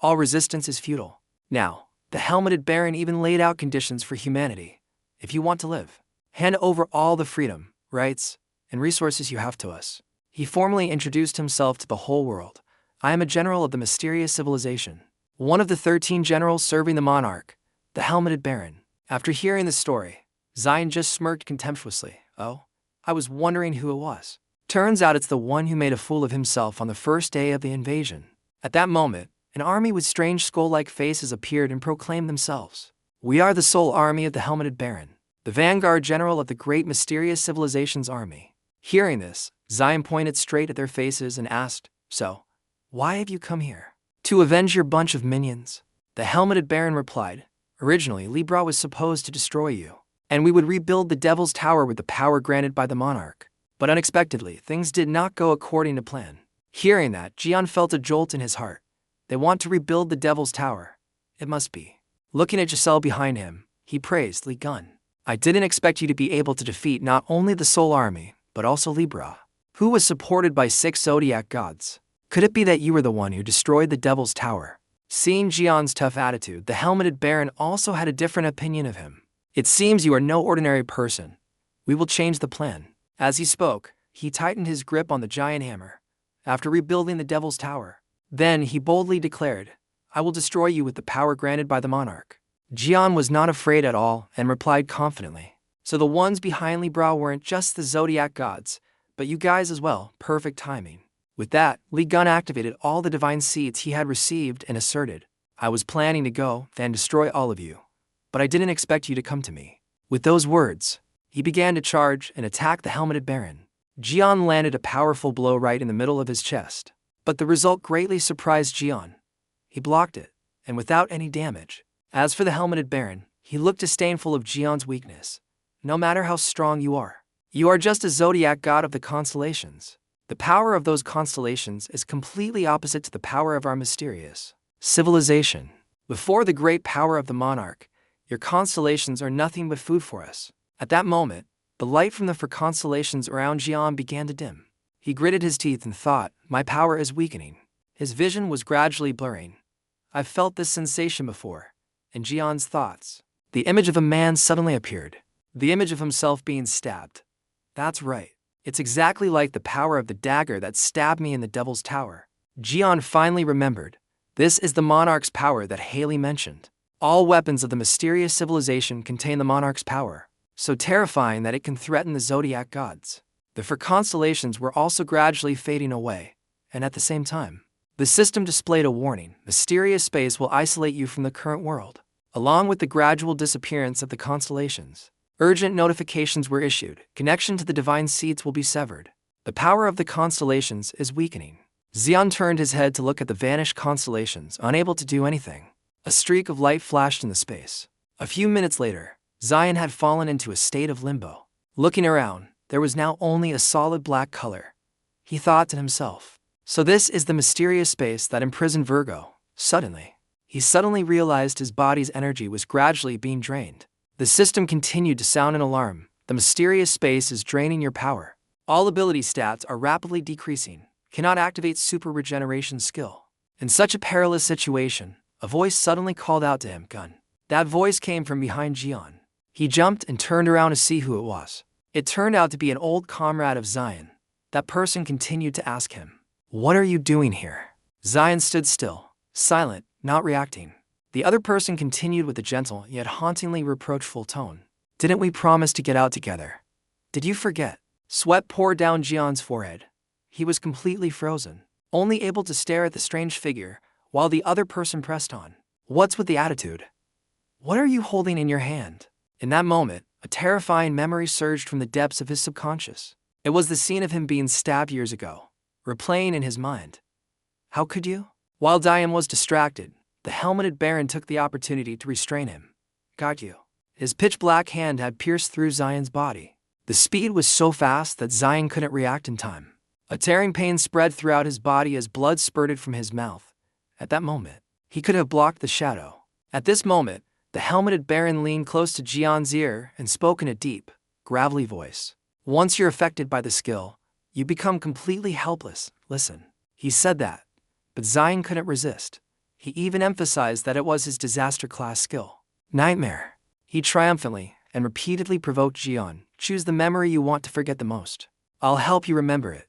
All resistance is futile." Now, the helmeted baron even laid out conditions for humanity. "If you want to live, hand over all the freedom, rights, and resources you have to us." He formally introduced himself to the whole world. "I am a general of the mysterious civilization." One of the 13 generals serving the monarch, the helmeted baron. After hearing the story, Zion just smirked contemptuously. "Oh, I was wondering who it was. Turns out it's the one who made a fool of himself on the first day of the invasion." At that moment, an army with strange skull-like faces appeared and proclaimed themselves, "We are the sole army of the helmeted baron, the vanguard general of the great mysterious civilization's army." Hearing this, Zion pointed straight at their faces and asked, "So, why have you come here? To avenge your bunch of minions?" The helmeted baron replied, "Originally, Libra was supposed to destroy you, and we would rebuild the Devil's Tower with the power granted by the monarch. But unexpectedly, things did not go according to plan." Hearing that, Jian felt a jolt in his heart. They want to rebuild the Devil's Tower. It must be. Looking at Giselle behind him, he praised Liion. "I didn't expect you to be able to defeat not only the Soul Army, but also Libra, who was supported by 6 zodiac gods. Could it be that you were the one who destroyed the Devil's Tower?" Seeing Jian's tough attitude, the helmeted baron also had a different opinion of him. "It seems you are no ordinary person. We will change the plan." As he spoke, he tightened his grip on the giant hammer. After rebuilding the Devil's Tower, then he boldly declared, "I will destroy you with the power granted by the monarch." Jian was not afraid at all and replied confidently, "So the ones behind Libra weren't just the zodiac gods, but you guys as well. Perfect timing." With that, Liion activated all the divine seeds he had received and asserted, "I was planning to go and destroy all of you, but I didn't expect you to come to me. With those words, he began to charge and attack the helmeted baron. Jian landed a powerful blow right in the middle of his chest. But the result greatly surprised Jian. He blocked it, and without any damage. As for the helmeted baron, he looked disdainful of Jian's weakness. No matter how strong you are just a zodiac god of the constellations. The power of those constellations is completely opposite to the power of our mysterious civilization. Before the great power of the monarch, your constellations are nothing but food for us. At that moment, the light from the four constellations around Jian began to dim. He gritted his teeth and thought, my power is weakening. His vision was gradually blurring. I've felt this sensation before. In Jian's thoughts, the image of a man suddenly appeared. The image of himself being stabbed. That's right. It's exactly like the power of the dagger that stabbed me in the Devil's Tower. Jian finally remembered. This is the monarch's power that Haley mentioned. All weapons of the mysterious civilization contain the monarch's power, so terrifying that it can threaten the zodiac gods. The four constellations were also gradually fading away, and at the same time, the system displayed a warning. Mysterious space will isolate you from the current world. Along with the gradual disappearance of the constellations, urgent notifications were issued. Connection to the divine seeds will be severed. The power of the constellations is weakening. Xian turned his head to look at the vanished constellations, unable to do anything. A streak of light flashed in the space. A few minutes later, Xian had fallen into a state of limbo. Looking around, there was now only a solid black color. He thought to himself, so this is the mysterious space that imprisoned Virgo. He suddenly realized his body's energy was gradually being drained. The system continued to sound an alarm. The mysterious space is draining your power. All ability stats are rapidly decreasing. Cannot activate super regeneration skill. In such a perilous situation, a voice suddenly called out to him, "Gun." That voice came from behind Jian. He jumped and turned around to see who it was. It turned out to be an old comrade of Xian. That person continued to ask him, "What are you doing here?" Xian stood still, silent, not reacting. The other person continued with a gentle yet hauntingly reproachful tone. "Didn't we promise to get out together? Did you forget?" Sweat poured down Jian's forehead. He was completely frozen, only able to stare at the strange figure, while the other person pressed on. "What's with the attitude? What are you holding in your hand?" In that moment, a terrifying memory surged from the depths of his subconscious. It was the scene of him being stabbed years ago, replaying in his mind. How could you? While Diane was distracted, the helmeted baron took the opportunity to restrain him. "Got you." His pitch-black hand had pierced through Zion's body. The speed was so fast that Zion couldn't react in time. A tearing pain spread throughout his body as blood spurted from his mouth. At that moment, he could have blocked the shadow. At this moment, the helmeted baron leaned close to Jian's ear and spoke in a deep, gravelly voice. "Once you're affected by the skill, you become completely helpless. Listen." He said that, but Zion couldn't resist. He even emphasized that it was his disaster-class skill. "Nightmare." He triumphantly and repeatedly provoked Jian. "Choose the memory you want to forget the most. I'll help you remember it."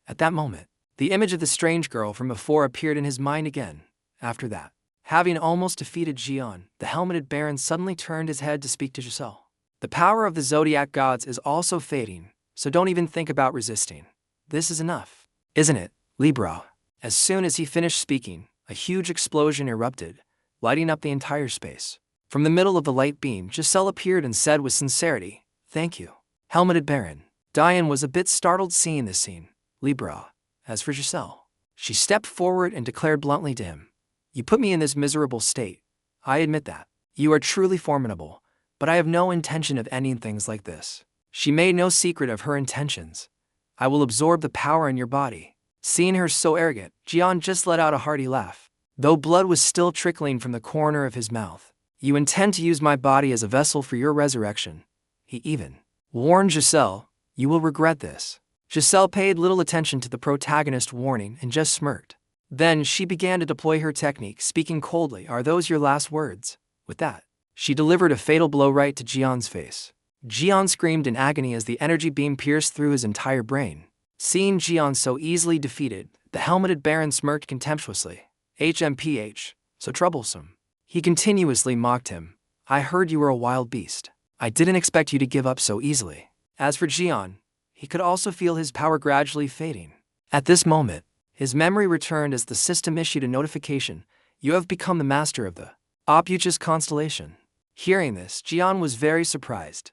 At that moment, the image of the strange girl from before appeared in his mind again. After that, having almost defeated Jian, the helmeted baron suddenly turned his head to speak to Giselle. "The power of the zodiac gods is also fading, so don't even think about resisting. This is enough, isn't it, Libra?" As soon as he finished speaking, a huge explosion erupted, lighting up the entire space. From the middle of the light beam, Giselle appeared and said with sincerity, "Thank you, helmeted baron." Diane was a bit startled seeing this scene. Libra. As for Giselle, she stepped forward and declared bluntly to him, "You put me in this miserable state. I admit that. You are truly formidable, but I have no intention of ending things like this." She made no secret of her intentions. "I will absorb the power in your body." Seeing her so arrogant, Jian just let out a hearty laugh, though blood was still trickling from the corner of his mouth. "You intend to use my body as a vessel for your resurrection." He even warned Giselle, "You will regret this." Giselle paid little attention to the protagonist's warning and just smirked. Then she began to deploy her technique, speaking coldly, "Are those your last words?" With that, she delivered a fatal blow right to Jian's face. Jian screamed in agony as the energy beam pierced through his entire brain. Seeing Jian so easily defeated, the helmeted baron smirked contemptuously. "HMPH, so troublesome." He continuously mocked him. "I heard you were a wild beast. I didn't expect you to give up so easily." As for Jian, he could also feel his power gradually fading. At this moment, his memory returned as the system issued a notification. "You have become the master of the opuchus constellation." Hearing this, Jian was very surprised.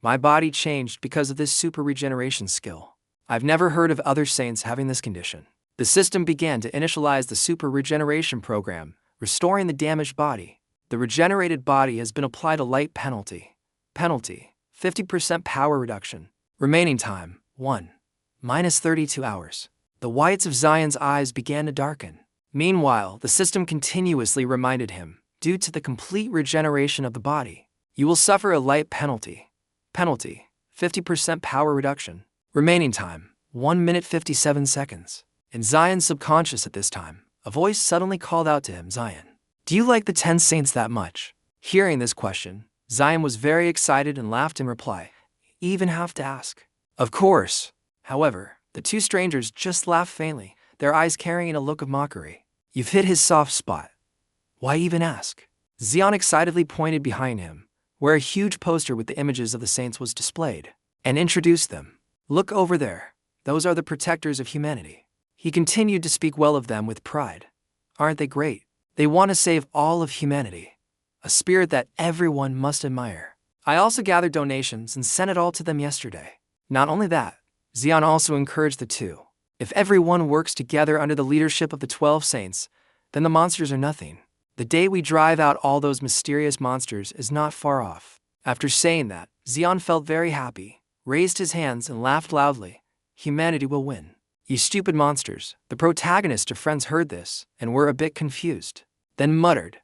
My body changed because of this super regeneration skill. I've never heard of other saints having this condition. The system began to initialize the super regeneration program, restoring the damaged body. The regenerated body has been applied a light penalty. Penalty: 50% power reduction. Remaining time: 1. Minus 32 hours. The whites of Zion's eyes began to darken. Meanwhile, the system continuously reminded him, due to the complete regeneration of the body, you will suffer a light penalty. Penalty: 50% power reduction. Remaining time: 1 minute 57 seconds. In Zion's subconscious at this time, a voice suddenly called out to him, Zion, do you like the 10 saints that much? Hearing this question, Zion was very excited and laughed in reply, you even have to ask. Of course. However, the two strangers just laughed faintly, their eyes carrying a look of mockery. You've hit his soft spot. Why even ask? Zion excitedly pointed behind him, where a huge poster with the images of the saints was displayed, and introduced them. Look over there. Those are the protectors of humanity. He continued to speak well of them with pride. Aren't they great? They want to save all of humanity. A spirit that everyone must admire. I also gathered donations and sent it all to them yesterday. Not only that, Zion also encouraged the two. If everyone works together under the leadership of the 12 saints, then the monsters are nothing. The day we drive out all those mysterious monsters is not far off. After saying that, Zion felt very happy, raised his hands and laughed loudly. Humanity will win. You stupid monsters. The protagonist of Friends heard this and were a bit confused. Then muttered,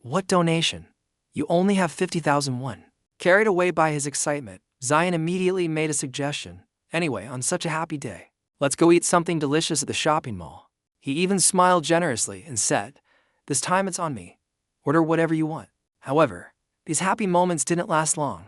what donation? You only have 50,000 won. Carried away by his excitement, Zion immediately made a suggestion. Anyway, on such a happy day, let's go eat something delicious at the shopping mall. He even smiled generously and said, this time it's on me. Order whatever you want. However, these happy moments didn't last long.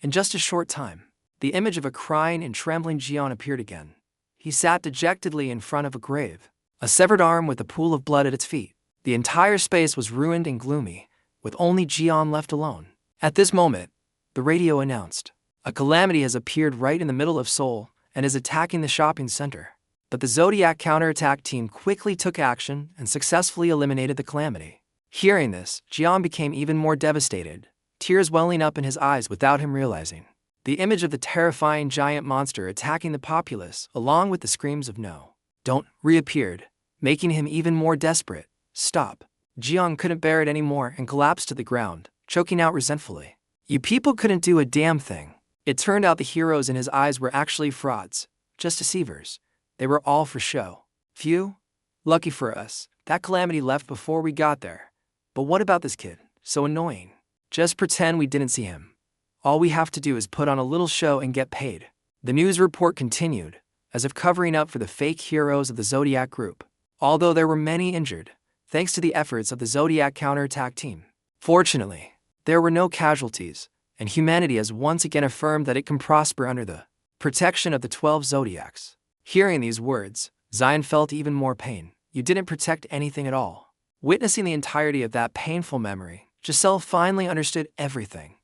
In just a short time, the image of a crying and trembling Jian appeared again. He sat dejectedly in front of a grave, a severed arm with a pool of blood at its feet. The entire space was ruined and gloomy, with only Jian left alone. At this moment, the radio announced, a calamity has appeared right in the middle of Seoul and is attacking the shopping center. But the Zodiac counterattack team quickly took action and successfully eliminated the calamity. Hearing this, Jian became even more devastated, tears welling up in his eyes without him realizing. The image of the terrifying giant monster attacking the populace, along with the screams of no, don't, reappeared, making him even more desperate. Stop. Jian couldn't bear it anymore and collapsed to the ground, choking out resentfully. You people couldn't do a damn thing. It turned out the heroes in his eyes were actually frauds, just deceivers. They were all for show. Phew. Lucky for us, that calamity left before we got there. But what about this kid? So annoying. Just pretend we didn't see him. All we have to do is put on a little show and get paid. The news report continued, as if covering up for the fake heroes of the Zodiac group. Although there were many injured, thanks to the efforts of the Zodiac counterattack team. Fortunately, there were no casualties, and humanity has once again affirmed that it can prosper under the protection of the 12 Zodiacs. Hearing these words, Zion felt even more pain. You didn't protect anything at all. Witnessing the entirety of that painful memory, Giselle finally understood everything.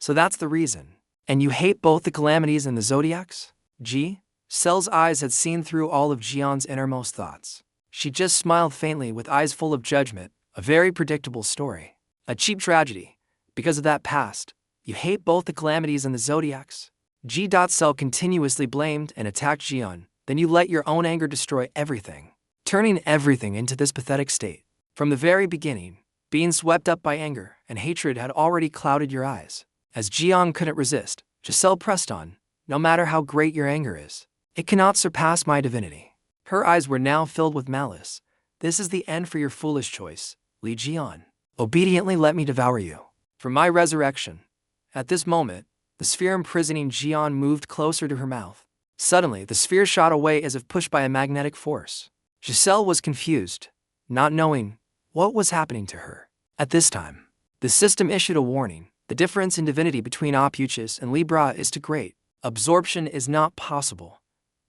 So that's the reason. And you hate both the calamities and the Zodiacs? Gisselle's eyes had seen through all of Jian's innermost thoughts. She just smiled faintly with eyes full of judgment, a very predictable story. A cheap tragedy. Because of that past, you hate both the calamities and the Zodiacs? G.Cell continuously blamed and attacked Jian, then you let your own anger destroy everything, turning everything into this pathetic state. From the very beginning, being swept up by anger and hatred had already clouded your eyes. As Jian couldn't resist, Giselle pressed on, no matter how great your anger is, it cannot surpass my divinity. Her eyes were now filled with malice. This is the end for your foolish choice, Li Jian. Obediently let me devour you. For my resurrection. At this moment, the sphere imprisoning Jian moved closer to her mouth. Suddenly, the sphere shot away as if pushed by a magnetic force. Giselle was confused, not knowing what was happening to her. At this time, the system issued a warning. The difference in divinity between opuchus and Libra is too great. Absorption is not possible.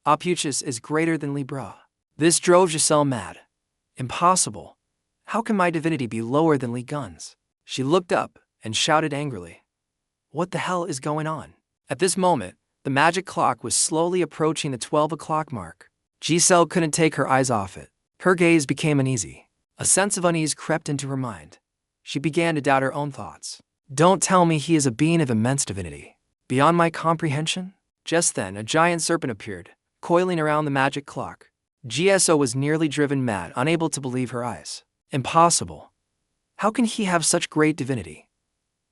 Opuchus is greater than Libra. This drove Giselle mad. Impossible. How can my divinity be lower than Liion's? She looked up and shouted angrily. What the hell is going on? At this moment, the magic clock was slowly approaching the 12 o'clock mark. Giselle couldn't take her eyes off it. Her gaze became uneasy. A sense of unease crept into her mind. She began to doubt her own thoughts. Don't tell me he is a being of immense divinity. Beyond my comprehension? Just then, a giant serpent appeared, coiling around the magic clock. GSO was nearly driven mad, unable to believe her eyes. Impossible. How can he have such great divinity?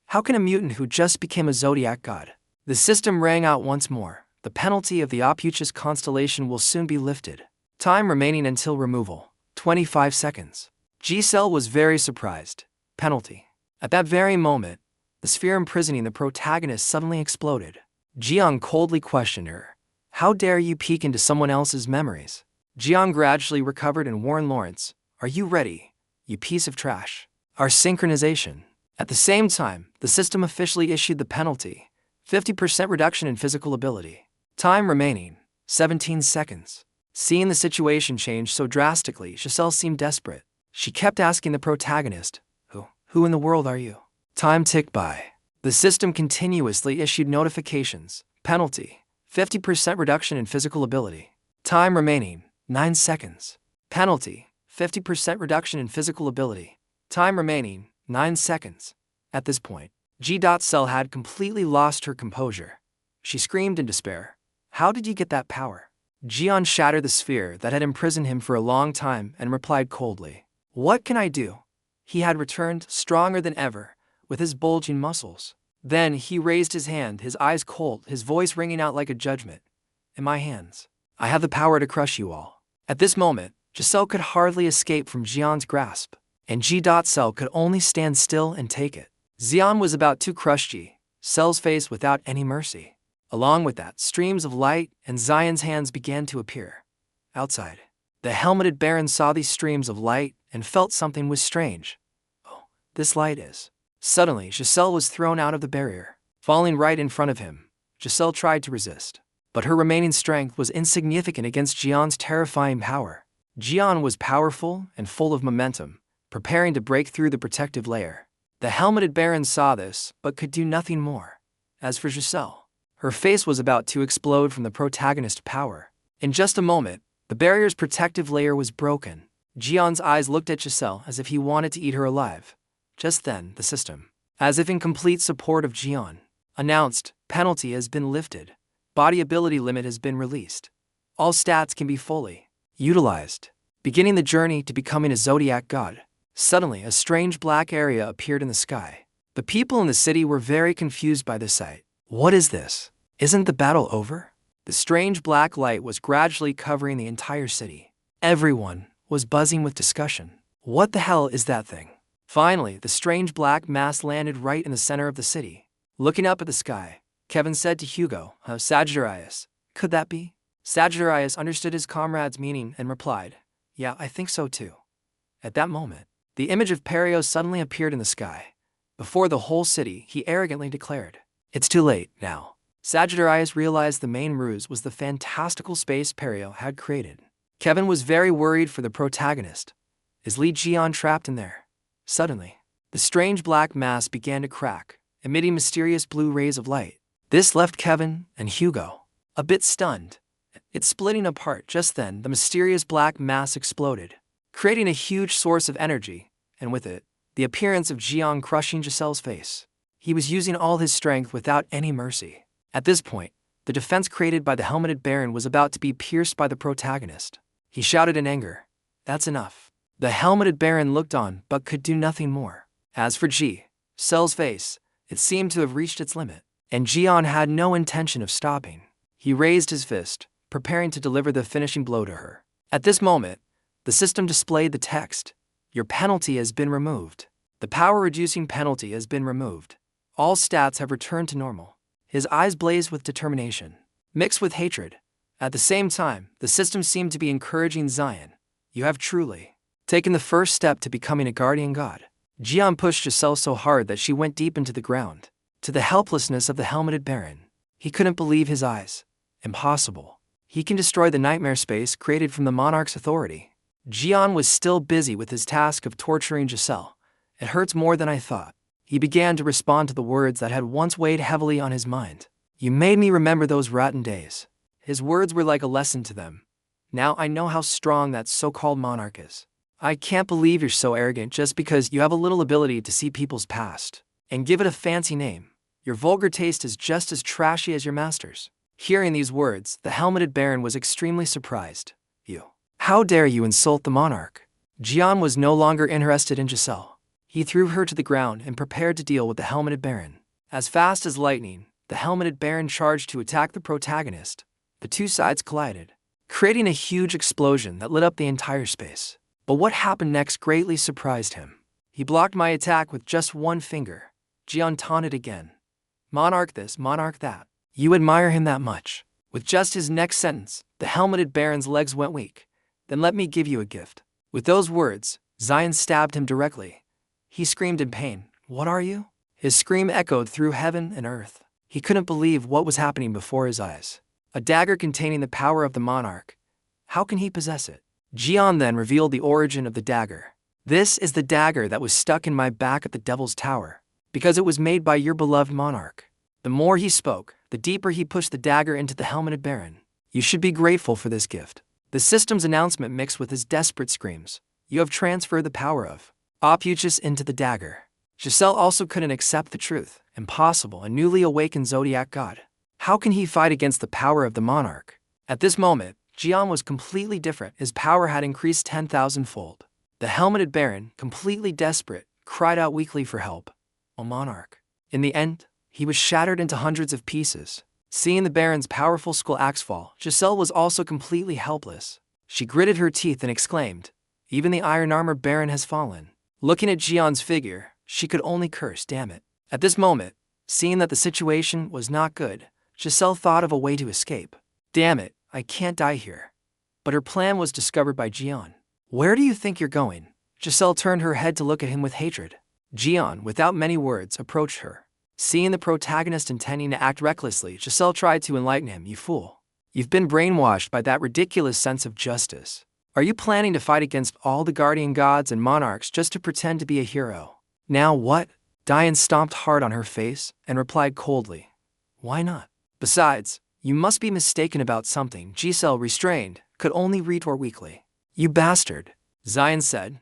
How can a mutant who just became a zodiac god? The system rang out once more. The penalty of the opuchus constellation will soon be lifted. Time remaining until removal, 25 seconds. G-Cell was very surprised. Penalty. At that very moment, the sphere imprisoning the protagonist suddenly exploded. Jiang coldly questioned her. How dare you peek into someone else's memories? Jiang gradually recovered and warned Lawrence, are you ready, you piece of trash? Our synchronization. At the same time, the system officially issued the penalty, 50% reduction in physical ability. Time remaining, 17 seconds. Seeing the situation change so drastically, Giselle seemed desperate. She kept asking the protagonist, Who in the world are you? Time ticked by. The system continuously issued notifications. Penalty, 50% reduction in physical ability. Time remaining, 9 seconds. Penalty, 50% reduction in physical ability. Time remaining, 9 seconds. At this point, G.Cell had completely lost her composure. She screamed in despair. How did you get that power? Jian shattered the sphere that had imprisoned him for a long time and replied coldly. What can I do? He had returned, stronger than ever, with his bulging muscles. Then he raised his hand, his eyes cold, his voice ringing out like a judgment. In my hands, I have the power to crush you all. At this moment, Giselle could hardly escape from Jian's grasp, and G.Cell could only stand still and take it. Xian was about to crush G.Cell's face without any mercy. Along with that, streams of light and Xian's hands began to appear. Outside, the helmeted baron saw these streams of light and felt something was strange. Oh, this light is. Suddenly, Giselle was thrown out of the barrier, falling right in front of him. Giselle tried to resist, but her remaining strength was insignificant against Jian's terrifying power. Jian was powerful and full of momentum, preparing to break through the protective layer. The helmeted baron saw this, but could do nothing more. As for Giselle, her face was about to explode from the protagonist's power. In just a moment, the barrier's protective layer was broken. Jian's eyes looked at Giselle as if he wanted to eat her alive. Just then, the system, as if in complete support of Jian, announced, penalty has been lifted. Body ability limit has been released. All stats can be fully utilized, beginning the journey to becoming a zodiac god. Suddenly, a strange black area appeared in the sky. The people in the city were very confused by the sight. What is this? Isn't the battle over? The strange black light was gradually covering the entire city. Everyone was buzzing with discussion. What the hell is that thing? Finally, the strange black mass landed right in the center of the city. Looking up at the sky, Kevin said to Hugo, Sagittarius, could that be? Sagittarius understood his comrade's meaning and replied, yeah, I think so too. At that moment, the image of Perio suddenly appeared in the sky. Before the whole city, he arrogantly declared, it's too late now. Sagittarius realized the main ruse was the fantastical space Perio had created. Kevin was very worried for the protagonist. Is Li Jian trapped in there? Suddenly, the strange black mass began to crack, emitting mysterious blue rays of light. This left Kevin and Hugo a bit stunned. It splitting apart. Just then, the mysterious black mass exploded, creating a huge source of energy, and with it, the appearance of Jiang crushing Giselle's face. He was using all his strength without any mercy. At this point, the defense created by the helmeted baron was about to be pierced by the protagonist. He shouted in anger, that's enough. The helmeted baron looked on but could do nothing more. As for G.Cell's face, it seemed to have reached its limit, and Jian had no intention of stopping. He raised his fist, preparing to deliver the finishing blow to her. At this moment, the system displayed the text, your penalty has been removed. The power-reducing penalty has been removed. All stats have returned to normal. His eyes blazed with determination, mixed with hatred. At the same time, the system seemed to be encouraging Zion. You have truly taken the first step to becoming a guardian god. Jian pushed Giselle so hard that she went deep into the ground. To the helplessness of the helmeted baron, he couldn't believe his eyes. Impossible. He can destroy the nightmare space created from the monarch's authority. Jian was still busy with his task of torturing Giselle. It hurts more than I thought. He began to respond to the words that had once weighed heavily on his mind. You made me remember those rotten days. His words were like a lesson to them. Now I know how strong that so-called monarch is. I can't believe you're so arrogant just because you have a little ability to see people's past. and give it a fancy name. Your vulgar taste is just as trashy as your master's." Hearing these words, the helmeted baron was extremely surprised. "You. How dare you insult the monarch?" Jian was no longer interested in Giselle. He threw her to the ground and prepared to deal with the helmeted baron. As fast as lightning, the helmeted baron charged to attack the protagonist. The two sides collided, creating a huge explosion that lit up the entire space. But what happened next greatly surprised him. "He blocked my attack with just one finger," Jian taunted again. "Monarch this, monarch that. You admire him that much." With just his next sentence, the helmeted baron's legs went weak. "Then let me give you a gift." With those words, Zion stabbed him directly. He screamed in pain. "What are you?" His scream echoed through heaven and earth. He couldn't believe what was happening before his eyes. A dagger containing the power of the monarch. How can he possess it? Jian then revealed the origin of the dagger. "This is the dagger that was stuck in my back at the Devil's Tower, because it was made by your beloved monarch." The more he spoke, the deeper he pushed the dagger into the helmeted baron. "You should be grateful for this gift." The system's announcement mixed with his desperate screams. "You have transferred the power of opuchus into the dagger." Giselle also couldn't accept the truth. Impossible, a newly awakened zodiac god. How can he fight against the power of the monarch? At this moment, Jian was completely different. His power had increased 10,000-fold. The helmeted baron, completely desperate, cried out weakly for help. "O monarch." In the end, he was shattered into hundreds of pieces. Seeing the baron's powerful skull axe fall, Giselle was also completely helpless. She gritted her teeth and exclaimed, "Even the iron-armored baron has fallen." Looking at Jian's figure, she could only curse, "Damn it." At this moment, seeing that the situation was not good, Giselle thought of a way to escape. "Damn it, I can't die here." But her plan was discovered by Jian. "Where do you think you're going?" Giselle turned her head to look at him with hatred. Jian, without many words, approached her. Seeing the protagonist intending to act recklessly, Giselle tried to enlighten him. "You fool. You've been brainwashed by that ridiculous sense of justice. Are you planning to fight against all the guardian gods and monarchs just to pretend to be a hero? Now what?" Diane stomped hard on her face and replied coldly, "Why not? Besides, you must be mistaken about something." Giselle, restrained, could only retort weakly. "You bastard," Zion said.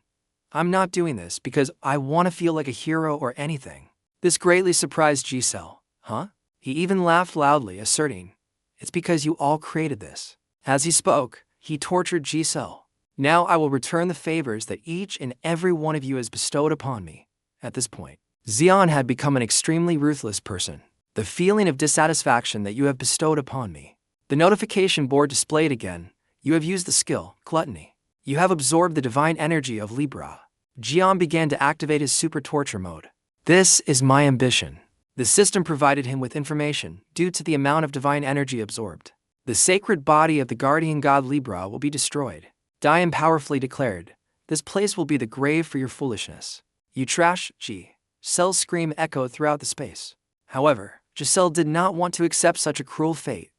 "I'm not doing this because I want to feel like a hero or anything." This greatly surprised Giselle. "Huh?" He even laughed loudly, asserting, "It's because you all created this." As he spoke, he tortured Giselle. "Now I will return the favors that each and every one of you has bestowed upon me." At this point, Zion had become an extremely ruthless person. "The feeling of dissatisfaction that you have bestowed upon me." The notification board displayed again. "You have used the skill, Gluttony. You have absorbed the divine energy of Libra." Jian began to activate his super torture mode. "This is my ambition." The system provided him with information due to the amount of divine energy absorbed. "The sacred body of the guardian god Libra will be destroyed." Diane powerfully declared, "This place will be the grave for your foolishness. You trash, Giselle's scream echoed throughout the space. However, Giselle did not want to accept such a cruel fate.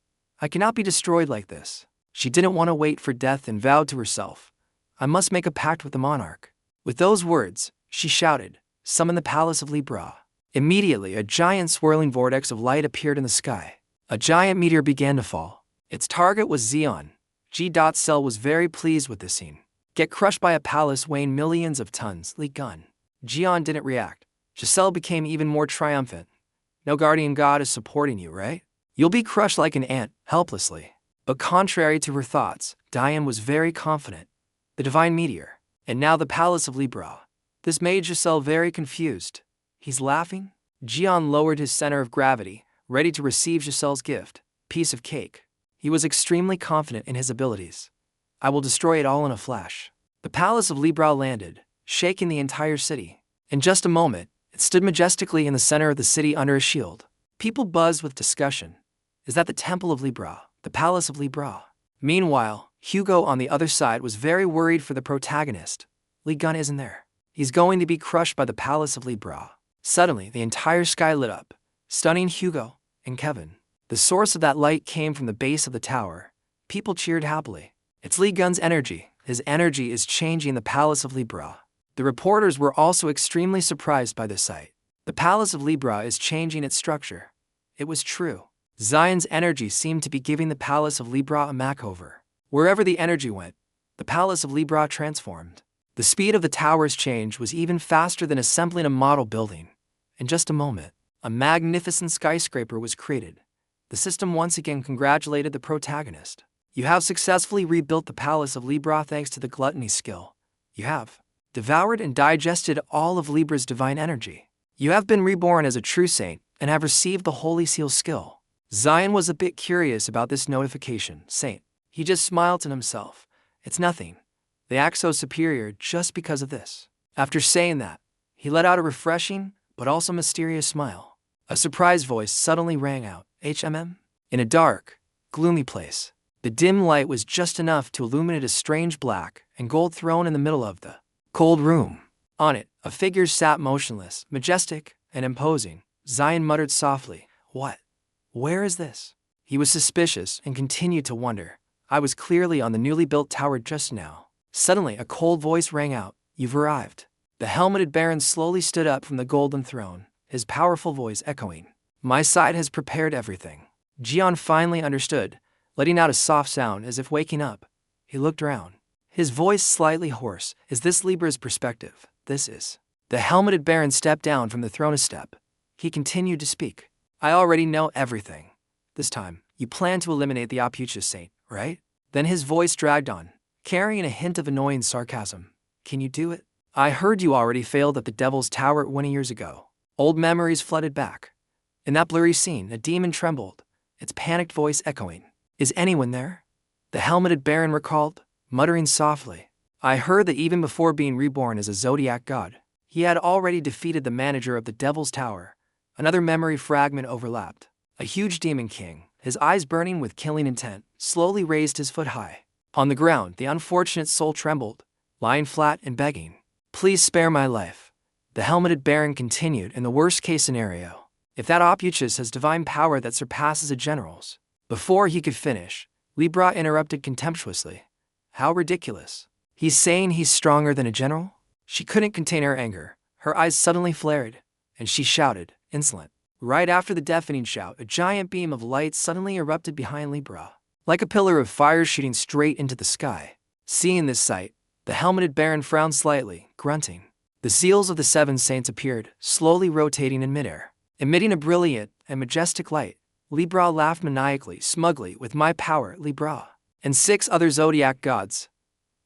"I cannot be destroyed like this." She didn't want to wait for death and vowed to herself, "I must make a pact with the monarch." With those words, she shouted, "Summon the palace of Libra." Immediately, a giant swirling vortex of light appeared in the sky. A giant meteor began to fall. Its target was Zion. Giselle was very pleased with this scene. Get crushed by a palace weighing millions of tons, Liion. Jian didn't react. Giselle became even more triumphant. "No guardian god is supporting you, right? You'll be crushed like an ant, helplessly." But contrary to her thoughts, Diane was very confident. The divine meteor, and now the palace of Libra. This made Giselle very confused. "He's laughing?" Jian lowered his center of gravity, ready to receive Giselle's gift, piece of cake. He was extremely confident in his abilities. "I will destroy it all in a flash." The palace of Libra landed, shaking the entire city. In just a moment, it stood majestically in the center of the city under a shield. People buzzed with discussion. "Is that the temple of Libra, the palace of Libra?" Meanwhile, Hugo on the other side was very worried for the protagonist. "Liion isn't there. He's going to be crushed by the palace of Libra." Suddenly, the entire sky lit up, stunning Hugo and Kevin. The source of that light came from the base of the tower. People cheered happily. "It's Liion's energy. His energy is changing the palace of Libra." The reporters were also extremely surprised by this sight. The palace of Libra is changing its structure. It was true. Zion's energy seemed to be giving the palace of Libra a makeover. Wherever the energy went, the palace of Libra transformed. The speed of the tower's change was even faster than assembling a model building. In just a moment, a magnificent skyscraper was created. The system once again congratulated the protagonist. You have successfully rebuilt the palace of Libra thanks to the gluttony skill. You have devoured and digested all of Libra's divine energy. You have been reborn as a true saint and have received the Holy Seal skill. Zion was a bit curious about this notification. Saint. He just smiled to himself. It's nothing. They act so superior just because of this. After saying that, he let out a refreshing but also mysterious smile. A surprised voice suddenly rang out. In a dark, gloomy place, the dim light was just enough to illuminate a strange black and gold throne in the middle of the cold room. On it, a figure sat motionless, majestic, and imposing. Zion muttered softly, "What? Where is this?" He was suspicious and continued to wonder. I was clearly on the newly built tower just now. Suddenly, a cold voice rang out, "You've arrived." The helmeted baron slowly stood up from the golden throne, his powerful voice echoing. "My side has prepared everything." Jian finally understood, letting out a soft sound as if waking up. He looked around, his voice slightly hoarse. "Is this Libra's perspective? This is." The helmeted baron stepped down from the throne step. He continued to speak. "I already know everything. This time, you plan to eliminate the opuchus saint, right?" Then his voice dragged on, carrying a hint of annoying sarcasm. "Can you do it? I heard you already failed at the Devil's Tower 20 years ago." Old memories flooded back. In that blurry scene, a demon trembled, its panicked voice echoing. "Is anyone there?" The helmeted baron recalled, muttering softly. "I heard that even before being reborn as a zodiac god, he had already defeated the manager of the Devil's Tower." Another memory fragment overlapped. A huge demon king, his eyes burning with killing intent, slowly raised his foot high. On the ground, the unfortunate soul trembled, lying flat and begging, "Please spare my life." The helmeted baron continued. "In the worst-case scenario, if that opuchus has divine power that surpasses a general's." Before he could finish, Libra interrupted contemptuously. "How ridiculous. He's saying he's stronger than a general?" She couldn't contain her anger. Her eyes suddenly flared, and she shouted, insolent. Right after the deafening shout, a giant beam of light suddenly erupted behind Libra, like a pillar of fire shooting straight into the sky. Seeing this sight, the helmeted baron frowned slightly, grunting. The seals of the seven saints appeared, slowly rotating in midair, emitting a brilliant and majestic light. Libra laughed maniacally, smugly. "With my power, Libra, and 6 other zodiac gods,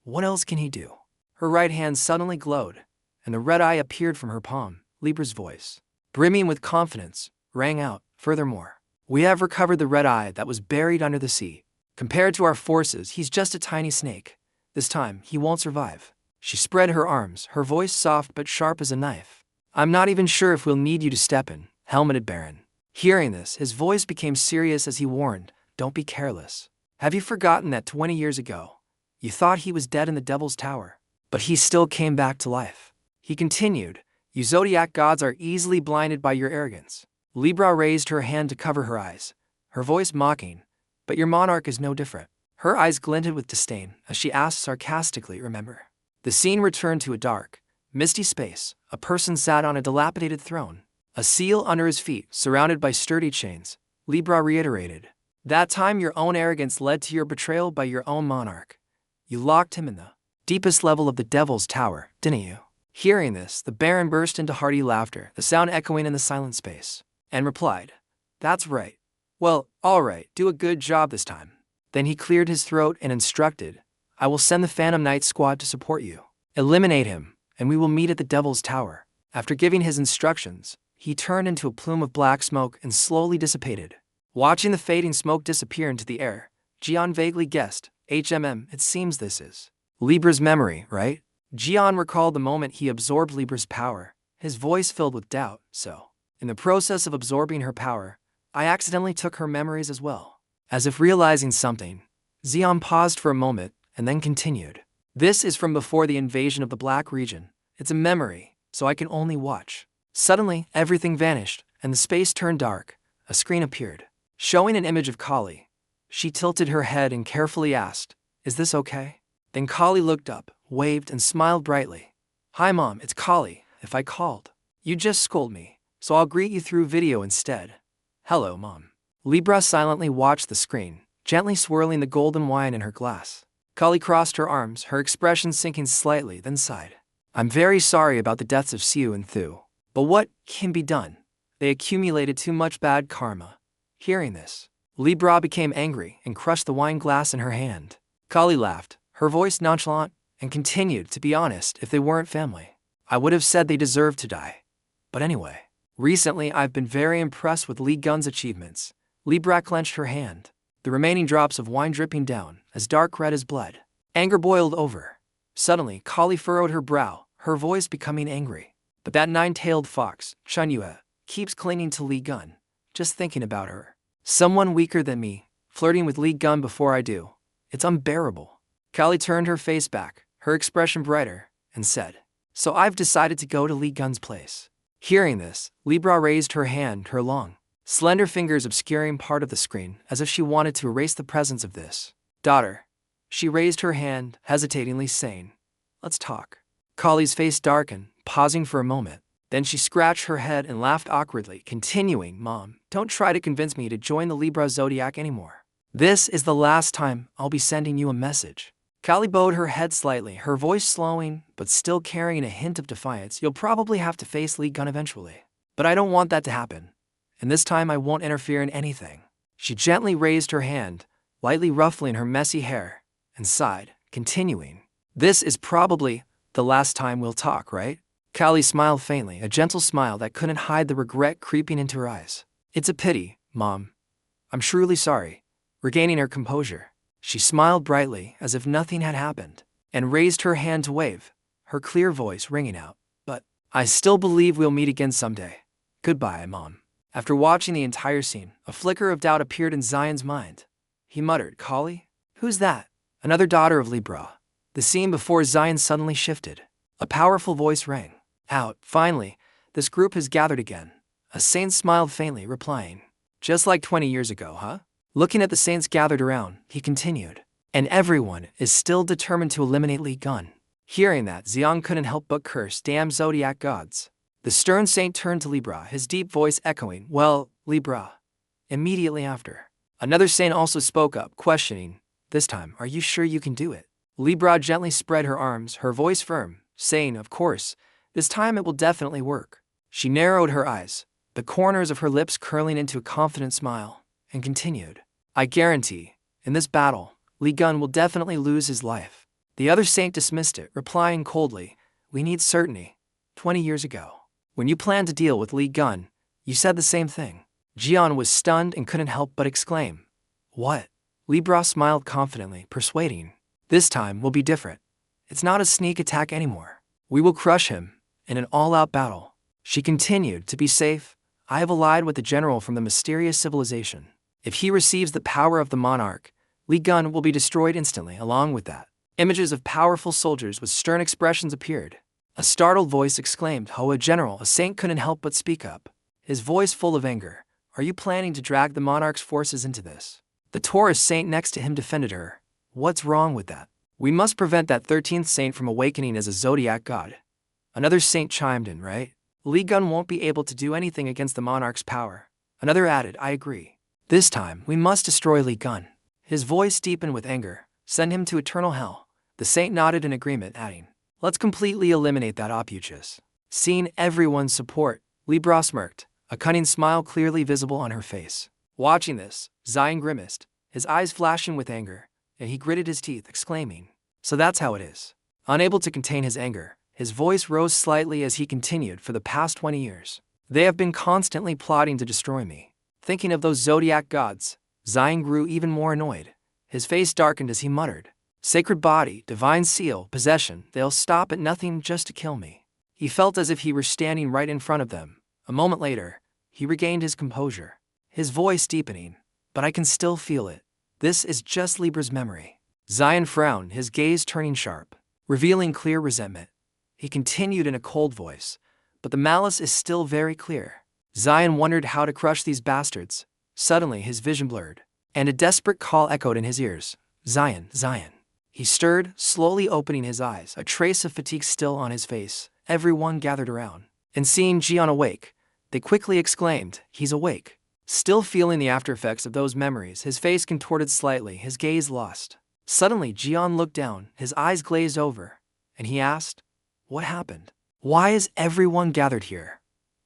what else can he do?" Her right hand suddenly glowed, and the red eye appeared from her palm. Libra's voice, brimming with confidence, rang out. "Furthermore, we have recovered the red eye that was buried under the sea. Compared to our forces, he's just a tiny snake. This time, he won't survive." She spread her arms, her voice soft but sharp as a knife. "I'm not even sure if we'll need you to step in, helmeted baron." Hearing this, his voice became serious as he warned, "Don't be careless. Have you forgotten that 20 years ago, you thought he was dead in the Devil's Tower? But he still came back to life." He continued, "You zodiac gods are easily blinded by your arrogance." Libra raised her hand to cover her eyes, her voice mocking, "But your monarch is no different." Her eyes glinted with disdain as she asked sarcastically, "Remember?" The scene returned to a dark, misty space. A person sat on a dilapidated throne, a seal under his feet, surrounded by sturdy chains. Libra reiterated, "That time your own arrogance led to your betrayal by your own monarch. You locked him in the deepest level of the Devil's Tower, didn't you?" Hearing this, the baron burst into hearty laughter, the sound echoing in the silent space, and replied, "That's right. Well, all right, do a good job this time." Then he cleared his throat and instructed, "I will send the Phantom Knight squad to support you. Eliminate him, and we will meet at the Devil's Tower." After giving his instructions, he turned into a plume of black smoke and slowly dissipated. Watching the fading smoke disappear into the air, Jian vaguely guessed, It seems this is Libra's memory, right?" Jian recalled the moment he absorbed Libra's power, his voice filled with doubt. "So, in the process of absorbing her power, I accidentally took her memories as well." As if realizing something, Xian paused for a moment and then continued, "This is from before the invasion of the Black Region. It's a memory, so I can only watch." Suddenly, everything vanished, and the space turned dark. A screen appeared, showing an image of Kali. She tilted her head and carefully asked, "Is this okay?" Then Kali looked up, waved, and smiled brightly. "Hi Mom, it's Kali. If I called, you'd just scold me, so I'll greet you through video instead." "Hello, Mom." Libra silently watched the screen, gently swirling the golden wine in her glass. Kali crossed her arms, her expression sinking slightly, then sighed. "I'm very sorry about the deaths of Siu and Thu. But what can be done? They accumulated too much bad karma. Hearing this, Libra became angry and crushed the wine glass in her hand. Kali laughed, her voice nonchalant, and continued, to be honest, if they weren't family, I would have said they deserved to die. But anyway, recently I've been very impressed with Liion's achievements. Libra clenched her hand, the remaining drops of wine dripping down, as dark red as blood. Anger boiled over. Suddenly, Kali furrowed her brow, her voice becoming angry. But that nine-tailed fox, Chunyue, keeps clinging to Liion. Just thinking about her. Someone weaker than me, flirting with Liion before I do. It's unbearable. Kali turned her face back, her expression brighter, and said, So I've decided to go to Liion's place. Hearing this, Libra raised her hand, her long, slender fingers obscuring part of the screen, as if she wanted to erase the presence of this daughter. She raised her hand, hesitatingly saying, Let's talk. Kali's face darkened, pausing for a moment. Then she scratched her head and laughed awkwardly, continuing, Mom, don't try to convince me to join the Libra zodiac anymore. This is the last time I'll be sending you a message. Kali bowed her head slightly, her voice slowing, but still carrying a hint of defiance. You'll probably have to face Liion eventually. But I don't want that to happen. And this time I won't interfere in anything. She gently raised her hand, lightly ruffling her messy hair, and sighed, continuing, This is probably the last time we'll talk, right? Kali smiled faintly, a gentle smile that couldn't hide the regret creeping into her eyes. It's a pity, Mom. I'm truly sorry. Regaining her composure, she smiled brightly as if nothing had happened, and raised her hand to wave, her clear voice ringing out. But I still believe we'll meet again someday. Goodbye, Mom. After watching the entire scene, a flicker of doubt appeared in Zion's mind. He muttered, Kali? Who's that? Another daughter of Libra. The scene before Zion suddenly shifted. A powerful voice rang out. Finally, this group has gathered again. A saint smiled faintly, replying, Just like 20 years ago, huh? Looking at the saints gathered around, he continued, And everyone is still determined to eliminate Liion. Hearing that, Zion couldn't help but curse, Damn zodiac gods. The stern saint turned to Libra, his deep voice echoing, Well, Libra. Immediately after, another saint also spoke up, questioning, This time, are you sure you can do it? Libra gently spread her arms, her voice firm, saying, Of course, this time it will definitely work. She narrowed her eyes, the corners of her lips curling into a confident smile, and continued, I guarantee, in this battle, Liion will definitely lose his life. The other saint dismissed it, replying coldly, We need certainty. 20 years ago, when you planned to deal with Liion, you said the same thing. Jian was stunned and couldn't help but exclaim, What? Libra smiled confidently, persuading, This time will be different. It's not a sneak attack anymore. We will crush him, in an all-out battle. She continued, To be safe, I have allied with the general from the mysterious civilization. If he receives the power of the monarch, Liion will be destroyed instantly. Along with that, images of powerful soldiers with stern expressions appeared. A startled voice exclaimed, Hoa General, a saint couldn't help but speak up, his voice full of anger. Are you planning to drag the monarch's forces into this? The Taurus saint next to him defended her. What's wrong with that? We must prevent that 13th saint from awakening as a zodiac god. Another saint chimed in, right? Liion won't be able to do anything against the monarch's power. Another added, I agree. This time, we must destroy Liion. His voice deepened with anger. Send him to eternal hell. The saint nodded in agreement, adding, Let's completely eliminate that opuchus. Seeing everyone's support, Libra smirked, a cunning smile clearly visible on her face. Watching this, Zion grimaced, his eyes flashing with anger, and he gritted his teeth, exclaiming, So that's how it is. Unable to contain his anger, his voice rose slightly as he continued, For the past 20 years, they have been constantly plotting to destroy me. Thinking of those zodiac gods, Zion grew even more annoyed. His face darkened as he muttered, Sacred body, divine seal, possession, they'll stop at nothing just to kill me. He felt as if he were standing right in front of them. A moment later, he regained his composure, his voice deepening, But I can still feel it. This is just Libra's memory. Zion frowned, his gaze turning sharp, revealing clear resentment. He continued in a cold voice, But the malice is still very clear. Zion wondered how to crush these bastards. Suddenly his vision blurred, and a desperate call echoed in his ears. Zion, Zion. He stirred, slowly opening his eyes, a trace of fatigue still on his face. Everyone gathered around, and seeing Jian awake, they quickly exclaimed, He's awake. Still feeling the aftereffects of those memories, his face contorted slightly, his gaze lost. Suddenly Jian looked down, his eyes glazed over, and he asked, What happened? Why is everyone gathered here?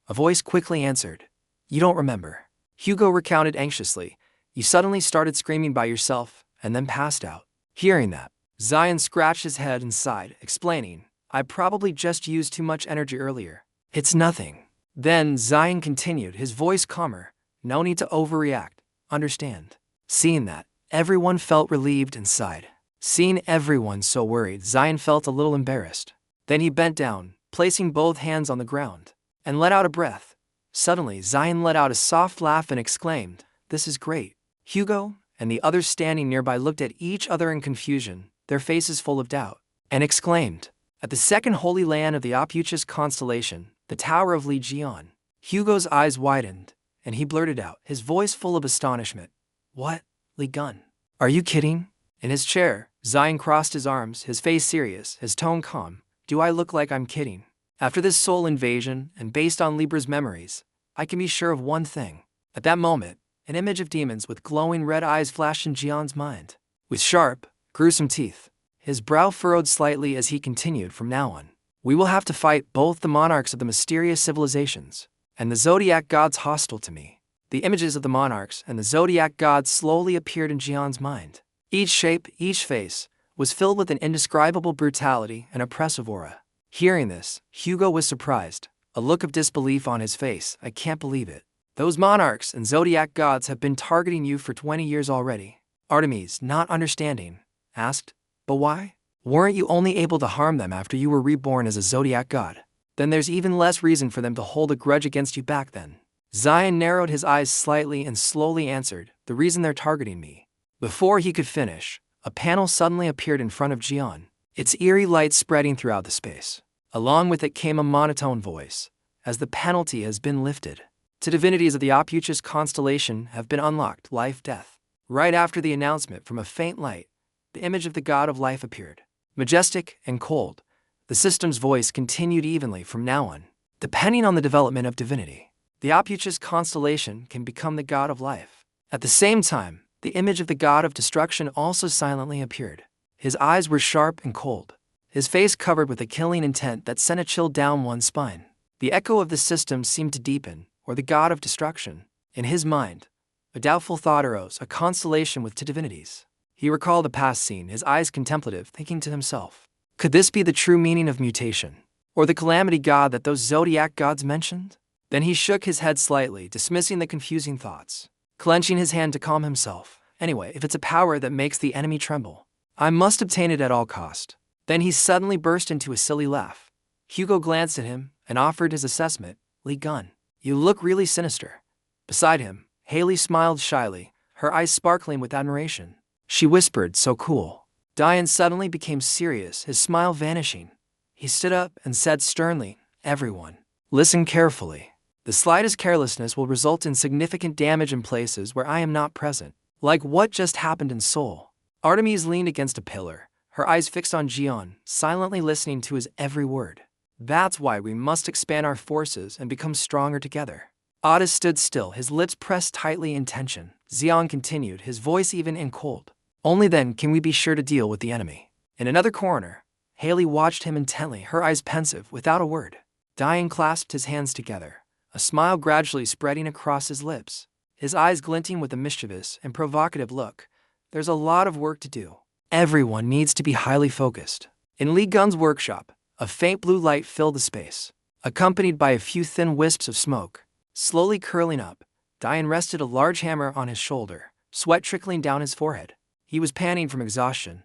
A voice quickly answered. You don't remember. Hugo recounted anxiously. You suddenly started screaming by yourself, and then passed out. Hearing that, Zion scratched his head and sighed, explaining, I probably just used too much energy earlier. It's nothing. Then Zion continued, his voice calmer. No need to overreact. Understand. Seeing that, everyone felt relieved and sighed. Seeing everyone so worried, Zion felt a little embarrassed. Then he bent down, placing both hands on the ground, and let out a breath. Suddenly, Zion let out a soft laugh and exclaimed, This is great. Hugo and the others standing nearby looked at each other in confusion, their faces full of doubt, and exclaimed, At the second holy land of the opuchus constellation, the Tower of Liion. Hugo's eyes widened, and he blurted out, his voice full of astonishment, What? Liion? Are you kidding? In his chair, Zion crossed his arms, his face serious, his tone calm. Do I look like I'm kidding? After this soul invasion, and based on Libra's memories, I can be sure of one thing. At that moment, an image of demons with glowing red eyes flashed in Jion's mind. With sharp, gruesome teeth, his brow furrowed slightly as he continued, From now on, we will have to fight both the monarchs of the mysterious civilizations and the zodiac gods hostile to me. The images of the monarchs and the zodiac gods slowly appeared in Jion's mind. Each shape, each face, was filled with an indescribable brutality and oppressive aura. Hearing this, Hugo was surprised, a look of disbelief on his face. I can't believe it. Those monarchs and zodiac gods have been targeting you for 20 years already. Artemis, not understanding, asked, But why? Weren't you only able to harm them after you were reborn as a zodiac god? Then there's even less reason for them to hold a grudge against you back then. Zion narrowed his eyes slightly and slowly answered, The reason they're targeting me. Before he could finish, a panel suddenly appeared in front of Jion, its eerie light spreading throughout the space. Along with it came a monotone voice, As the penalty has been lifted, to divinities of the opuchus constellation have been unlocked, life, death. Right after the announcement, from a faint light, the image of the god of life appeared. Majestic and cold, the system's voice continued evenly, From now on, depending on the development of divinity, the opuchus constellation can become the god of life. At the same time, the image of the god of destruction also silently appeared. His eyes were sharp and cold, his face covered with a killing intent that sent a chill down one's spine. The echo of the system seemed to deepen, or the god of destruction. In his mind, a doubtful thought arose, a constellation with two divinities. He recalled the past scene, his eyes contemplative, thinking to himself, Could this be the true meaning of mutation? Or the calamity god that those zodiac gods mentioned? Then he shook his head slightly, dismissing the confusing thoughts, clenching his hand to calm himself. Anyway, if it's a power that makes the enemy tremble, I must obtain it at all cost. Then he suddenly burst into a silly laugh. Hugo glanced at him and offered his assessment, Liion, you look really sinister. Beside him, Haley smiled shyly, her eyes sparkling with admiration. She whispered, So cool. Diane suddenly became serious, his smile vanishing. He stood up and said sternly, Everyone, listen carefully. The slightest carelessness will result in significant damage in places where I am not present, like what just happened in Seoul. Artemis leaned against a pillar, her eyes fixed on Jion, silently listening to his every word. That's why we must expand our forces and become stronger together. Otis stood still, his lips pressed tightly in tension. Zion continued, his voice even and cold. Only then can we be sure to deal with the enemy. In another corner, Haley watched him intently, her eyes pensive, without a word. Diane clasped his hands together, a smile gradually spreading across his lips, his eyes glinting with a mischievous and provocative look. There's a lot of work to do. Everyone needs to be highly focused. In Liion's workshop, a faint blue light filled the space, accompanied by a few thin wisps of smoke. Slowly curling up, Diane rested a large hammer on his shoulder, sweat trickling down his forehead. He was panting from exhaustion.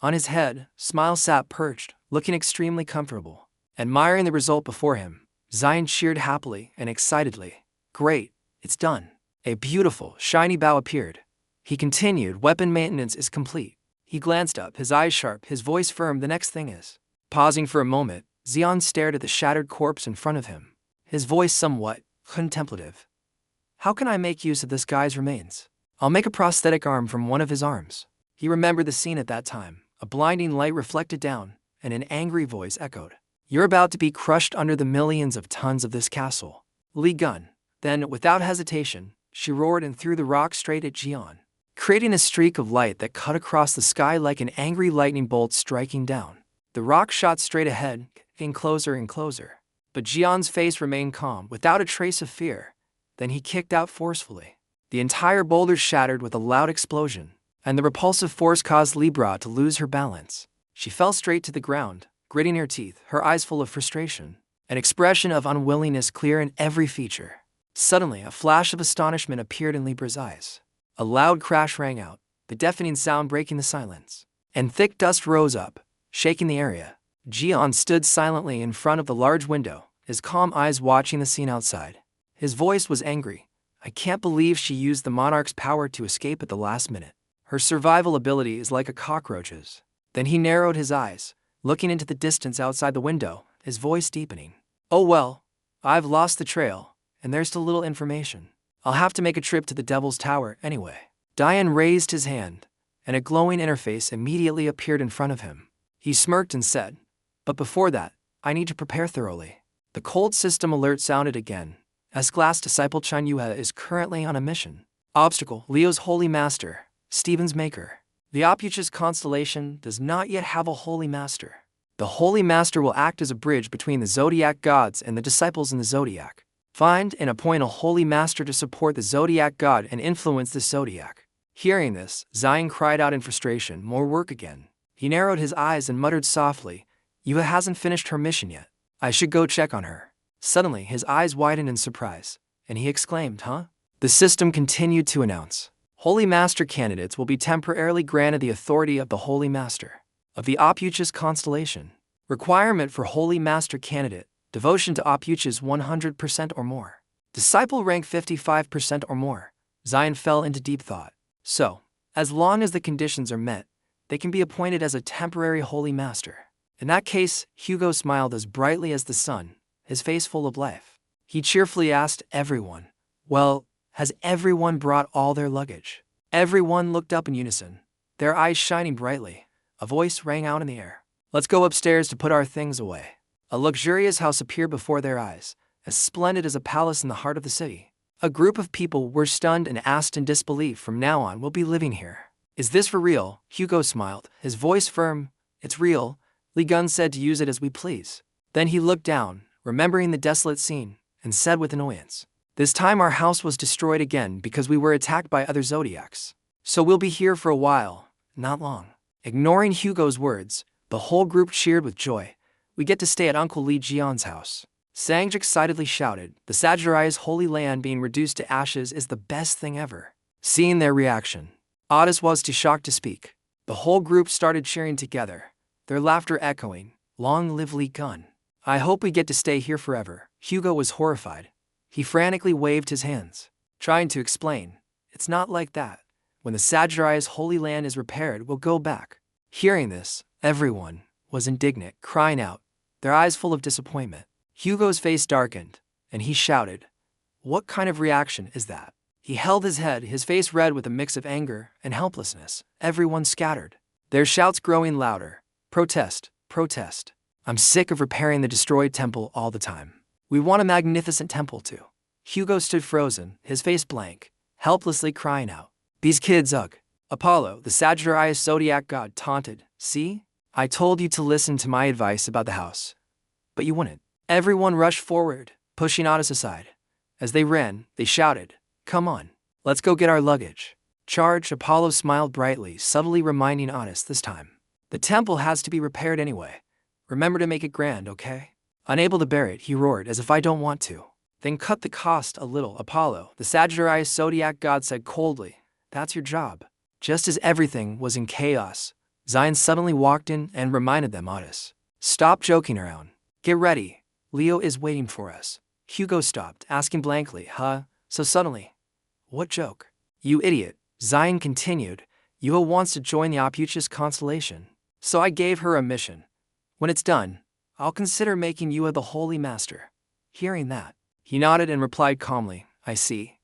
On his head, Smile sat perched, looking extremely comfortable. Admiring the result before him, Zion cheered happily and excitedly. Great, it's done. A beautiful, shiny bow appeared. He continued, Weapon maintenance is complete. He glanced up, his eyes sharp, his voice firm. The next thing is. Pausing for a moment, Zion stared at the shattered corpse in front of him, his voice somewhat contemplative. How can I make use of this guy's remains? I'll make a prosthetic arm from one of his arms. He remembered the scene at that time. A blinding light reflected down, and an angry voice echoed. You're about to be crushed under the millions of tons of this castle. Liion. Then, without hesitation, she roared and threw the rock straight at Jion, creating a streak of light that cut across the sky like an angry lightning bolt striking down. The rock shot straight ahead, getting closer and closer. But Jian's face remained calm, without a trace of fear. Then he kicked out forcefully. The entire boulder shattered with a loud explosion, and the repulsive force caused Libra to lose her balance. She fell straight to the ground, gritting her teeth, her eyes full of frustration, an expression of unwillingness clear in every feature. Suddenly, a flash of astonishment appeared in Libra's eyes. A loud crash rang out, the deafening sound breaking the silence, and thick dust rose up, shaking the area. Jian stood silently in front of the large window, his calm eyes watching the scene outside. His voice was angry. I can't believe she used the monarch's power to escape at the last minute. Her survival ability is like a cockroach's. Then he narrowed his eyes, looking into the distance outside the window, his voice deepening. Oh well, I've lost the trail, and there's still little information. I'll have to make a trip to the Devil's Tower anyway. Dian raised his hand, and a glowing interface immediately appeared in front of him. He smirked and said, but before that, I need to prepare thoroughly. The cold system alert sounded again. S-class disciple Chen Yue is currently on a mission. Obstacle, Leo's Holy Master, Stephen's Maker. The opuchus constellation does not yet have a Holy Master. The Holy Master will act as a bridge between the zodiac gods and the disciples in the zodiac. Find and appoint a Holy Master to support the zodiac god and influence the zodiac. Hearing this, Zion cried out in frustration, more work again. He narrowed his eyes and muttered softly, Yue hasn't finished her mission yet. I should go check on her. Suddenly, his eyes widened in surprise, and he exclaimed, huh? The system continued to announce, Holy Master candidates will be temporarily granted the authority of the Holy Master of the Opuchus constellation. Requirement for Holy Master candidate, devotion to Opuchus 100% or more. Disciple rank 55% or more. Zion fell into deep thought. So, as long as the conditions are met, they can be appointed as a temporary Holy Master. In that case, Hugo smiled as brightly as the sun, his face full of life. He cheerfully asked everyone, well, has everyone brought all their luggage? Everyone looked up in unison, their eyes shining brightly. A voice rang out in the air. Let's go upstairs to put our things away. A luxurious house appeared before their eyes, as splendid as a palace in the heart of the city. A group of people were stunned and asked in disbelief, from now on we'll be living here. Is this for real? Hugo smiled, his voice firm. It's real. Liion said to use it as we please. Then he looked down, remembering the desolate scene, and said with annoyance, this time our house was destroyed again because we were attacked by other zodiacs. So we'll be here for a while, not long. Ignoring Hugo's words, the whole group cheered with joy. We get to stay at Uncle Li Jian's house. Sanji excitedly shouted, the Sagittarius holy land being reduced to ashes is the best thing ever. Seeing their reaction, Otis was too shocked to speak. The whole group started cheering together, their laughter echoing, long live Liion. I hope we get to stay here forever. Hugo was horrified. He frantically waved his hands, trying to explain, it's not like that. When the Sagittarius holy land is repaired, we'll go back. Hearing this, everyone was indignant, crying out, their eyes full of disappointment. Hugo's face darkened, and he shouted, what kind of reaction is that? He held his head, his face red with a mix of anger and helplessness. Everyone scattered, their shouts growing louder. Protest, protest. I'm sick of repairing the destroyed temple all the time. We want a magnificent temple too. Hugo stood frozen, his face blank, helplessly crying out, these kids ugh. Apollo, the Sagittarius zodiac god, taunted, see? I told you to listen to my advice about the house. But you wouldn't. Everyone rushed forward, pushing Otis aside. As they ran, they shouted, come on, let's go get our luggage. Charge, Apollo smiled brightly, subtly reminding Otis this time. The temple has to be repaired anyway. Remember to make it grand, okay? Unable to bear it, he roared, as if I don't want to. Then cut the cost a little, Apollo, the Sagittarius zodiac god said coldly. That's your job. Just as everything was in chaos, Zion suddenly walked in and reminded them, Otis, stop joking around. Get ready. Leo is waiting for us. Hugo stopped, asking blankly, huh? So suddenly? What joke? You idiot, Zion continued. Yue wants to join the Opuchus constellation. So I gave her a mission. When it's done, I'll consider making Yue the Holy Master. Hearing that, he nodded and replied calmly, I see.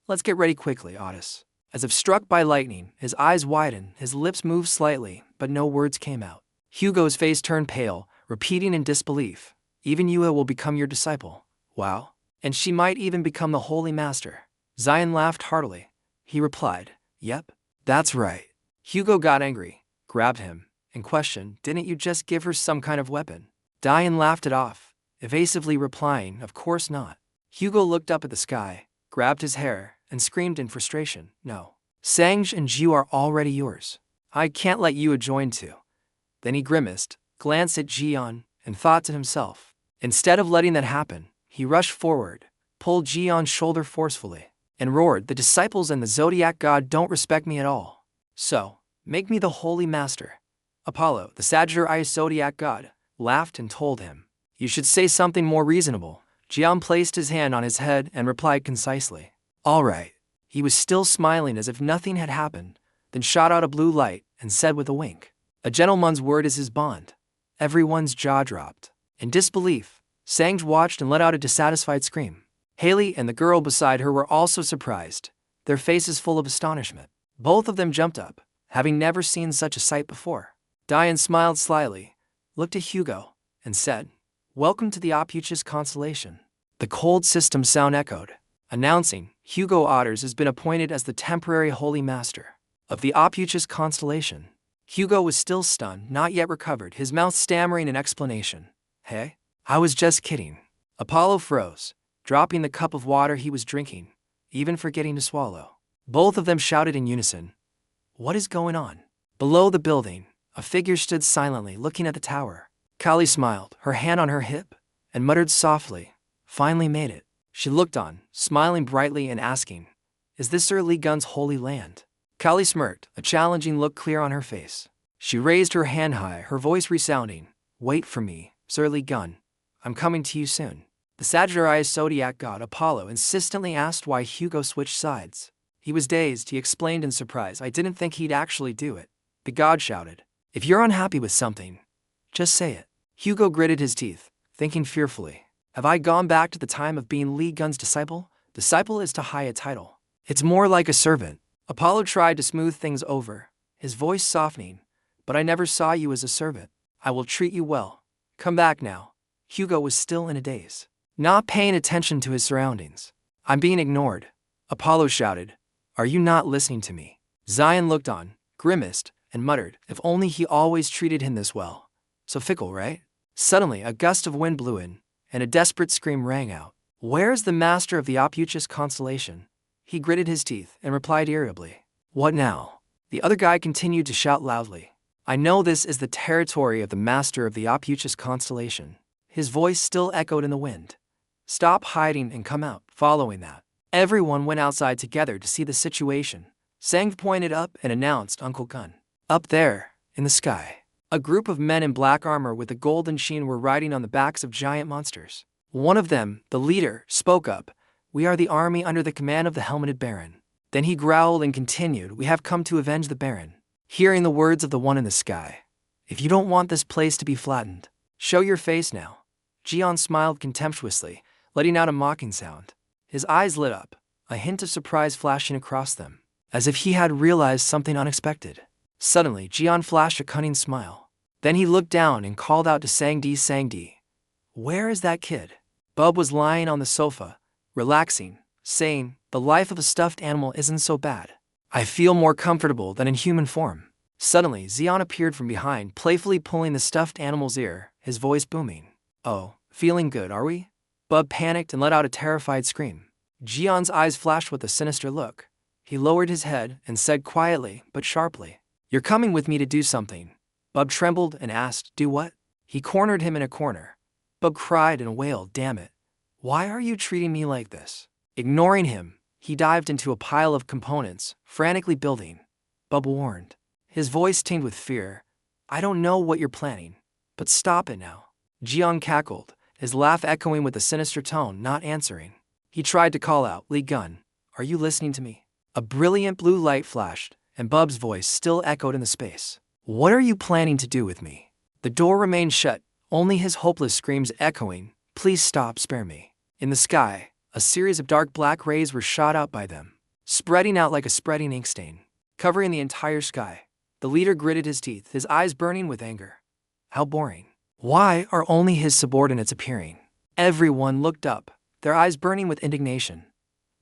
Let's get ready quickly, Otis. As if struck by lightning, his eyes widened, his lips moved slightly, but no words came out. Hugo's face turned pale, repeating in disbelief, even Yue will become your disciple. Wow. And she might even become the Holy Master. Zion laughed heartily. He replied, yep, that's right. Hugo got angry, grabbed him, and questioned, didn't you just give her some kind of weapon? Dian laughed it off, evasively replying, "Of course not." Hugo looked up at the sky, grabbed his hair, and screamed in frustration, "No. Sanji and Jiu are already yours. I can't let you join too." Then he grimaced, glanced at Jian, and thought to himself. Instead of letting that happen, he rushed forward, pulled Jian's shoulder forcefully, and roared, "The disciples and the zodiac god don't respect me at all. So, make me the holy master." Apollo, the Sagittarius zodiac god, laughed and told him, "You should say something more reasonable." Jian placed his hand on his head and replied concisely, "All right." He was still smiling as if nothing had happened, then shot out a blue light and said with a wink, "A gentleman's word is his bond." Everyone's jaw dropped. In disbelief, Sanji watched and let out a dissatisfied scream. Haley and the girl beside her were also surprised, their faces full of astonishment. Both of them jumped up, having never seen such a sight before. Diane smiled slyly, looked at Hugo, and said, "Welcome to the opuchus constellation." The cold system sound echoed, announcing, "Hugo Otters has been appointed as the temporary holy master of the opuchus constellation." Hugo was still stunned, not yet recovered, his mouth stammering an explanation. "Hey? I was just kidding." Apollo froze, dropping the cup of water he was drinking, even forgetting to swallow. Both of them shouted in unison, "What is going on?" Below the building, a figure stood silently looking at the tower. Kali smiled, her hand on her hip, and muttered softly, "Finally made it." She looked on, smiling brightly and asking, "Is this Sir Liion's holy land?" Kali smirked, a challenging look clear on her face. She raised her hand high, her voice resounding, "Wait for me, Sir Liion. I'm coming to you soon." The Sagittarius zodiac god Apollo insistently asked why Hugo switched sides. He was dazed, he explained in surprise, "I didn't think he'd actually do it." The god shouted, "If you're unhappy with something, just say it." Hugo gritted his teeth, thinking fearfully, "Have I gone back to the time of being Liion's disciple? Disciple is too high a title. It's more like a servant." Apollo tried to smooth things over, his voice softening, "But I never saw you as a servant. I will treat you well. Come back now." Hugo was still in a daze, not paying attention to his surroundings. "I'm being ignored," Apollo shouted. "Are you not listening to me?" Zion looked on, grimaced, and muttered, "If only he always treated him this well. So fickle, right?" Suddenly, a gust of wind blew in, and a desperate scream rang out. "Where is the master of the opuchus constellation?" He gritted his teeth and replied irritably, "What now?" The other guy continued to shout loudly, "I know this is the territory of the master of the opuchus constellation." His voice still echoed in the wind. "Stop hiding and come out." Following that, everyone went outside together to see the situation. Sanji pointed up and announced, "Uncle Gun." Up there, in the sky, a group of men in black armor with a golden sheen were riding on the backs of giant monsters. One of them, the leader, spoke up, "We are the army under the command of the helmeted baron." Then he growled and continued, "We have come to avenge the baron." Hearing the words of the one in the sky, "If you don't want this place to be flattened, show your face now." Jian smiled contemptuously, letting out a mocking sound. His eyes lit up, a hint of surprise flashing across them, as if he had realized something unexpected. Suddenly, Jian flashed a cunning smile. Then he looked down and called out to Sanji, "Where is that kid?" Bub was lying on the sofa, relaxing, saying, "The life of a stuffed animal isn't so bad. I feel more comfortable than in human form." Suddenly, Zion appeared from behind, playfully pulling the stuffed animal's ear, his voice booming. "Oh, feeling good, are we?" Bub panicked and let out a terrified scream. Jian's eyes flashed with a sinister look. He lowered his head and said quietly but sharply, "You're coming with me to do something." Bub trembled and asked, "Do what?" He cornered him in a corner. Bub cried and wailed, "Damn it. Why are you treating me like this?" Ignoring him, he dived into a pile of components, frantically building. Bub warned, his voice tinged with fear, "I don't know what you're planning, but stop it now." Jian cackled, his laugh echoing with a sinister tone, not answering. He tried to call out, "Liion, are you listening to me?" A brilliant blue light flashed, and Bub's voice still echoed in the space. "What are you planning to do with me?" The door remained shut, only his hopeless screams echoing, "Please stop, spare me." In the sky, a series of dark black rays were shot out by them, spreading out like a spreading ink stain, covering the entire sky. The leader gritted his teeth, his eyes burning with anger. How boring. Why are only his subordinates appearing? Everyone looked up, their eyes burning with indignation.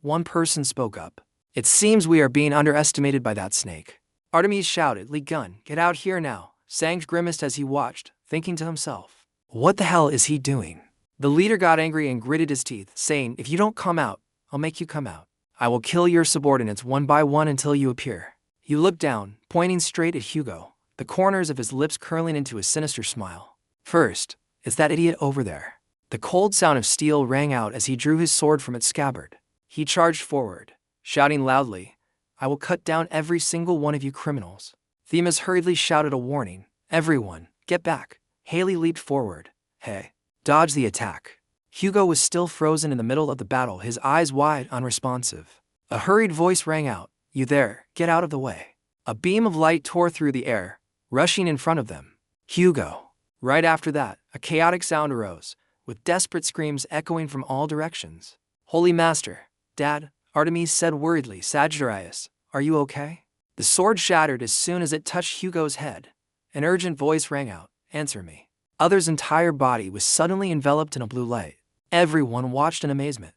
One person spoke up. "It seems we are being underestimated by that snake." Artemis shouted, "Liion, get out here now." Sanji grimaced as he watched, thinking to himself, "What the hell is he doing?" The leader got angry and gritted his teeth, saying, "If you don't come out, I'll make you come out. I will kill your subordinates one by one until you appear." He looked down, pointing straight at Hugo, the corners of his lips curling into a sinister smile. "First, it's that idiot over there." The cold sound of steel rang out as he drew his sword from its scabbard. He charged forward, shouting loudly, "I will cut down every single one of you criminals." Themis hurriedly shouted a warning, "Everyone, get back." Haley leaped forward. "Hey, dodge the attack." Hugo was still frozen in the middle of the battle, his eyes wide, unresponsive. A hurried voice rang out, "You there, get out of the way." A beam of light tore through the air, rushing in front of them. Hugo. Right after that, a chaotic sound arose, with desperate screams echoing from all directions. "Holy Master, Dad," Artemis said worriedly. "Sagittarius, are you okay?" The sword shattered as soon as it touched Hugo's head. An urgent voice rang out, "Answer me." Other's entire body was suddenly enveloped in a blue light. Everyone watched in amazement.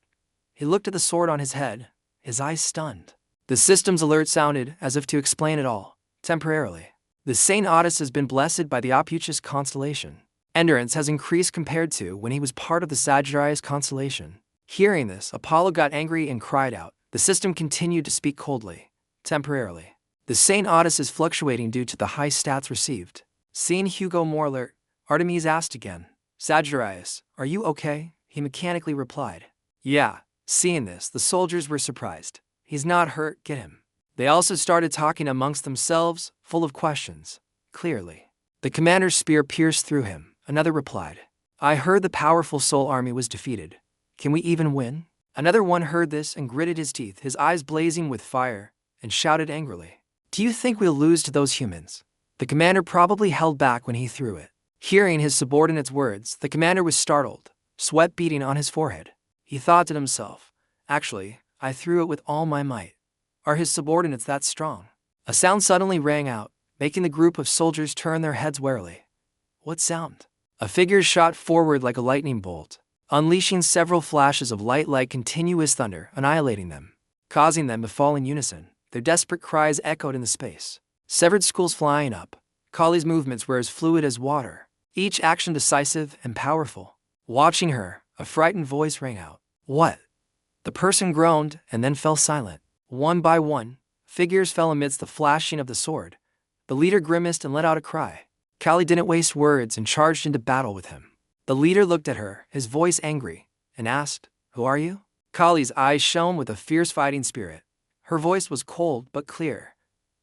He looked at the sword on his head, his eyes stunned. The system's alert sounded, as if to explain it all, temporarily. The Saint Otis has been blessed by the opuchus constellation. Endurance has increased compared to when he was part of the Sagittarius constellation. Hearing this, Apollo got angry and cried out. The system continued to speak coldly, temporarily. The Saint Otis is fluctuating due to the high stats received. Seeing Hugo more alert, Artemis asked again, "Sagittarius, are you okay?" He mechanically replied, "Yeah." Seeing this, the soldiers were surprised. "He's not hurt, get him." They also started talking amongst themselves, full of questions. Clearly, the commander's spear pierced through him. Another replied, "I heard the powerful Soul Army was defeated. Can we even win?" Another one heard this and gritted his teeth, his eyes blazing with fire, and shouted angrily, "Do you think we'll lose to those humans?" The commander probably held back when he threw it. Hearing his subordinate's words, the commander was startled, sweat beading on his forehead. He thought to himself, "Actually, I threw it with all my might. Are his subordinates that strong?" A sound suddenly rang out, making the group of soldiers turn their heads warily. What sound? A figure shot forward like a lightning bolt, unleashing several flashes of light like continuous thunder, annihilating them, causing them to fall in unison. Their desperate cries echoed in the space. Severed skulls flying up. Kali's movements were as fluid as water, each action decisive and powerful. Watching her, a frightened voice rang out. "What?" The person groaned and then fell silent. One by one, figures fell amidst the flashing of the sword. The leader grimaced and let out a cry. Kali didn't waste words and charged into battle with him. The leader looked at her, his voice angry, and asked, "Who are you?" Kali's eyes shone with a fierce fighting spirit. Her voice was cold but clear.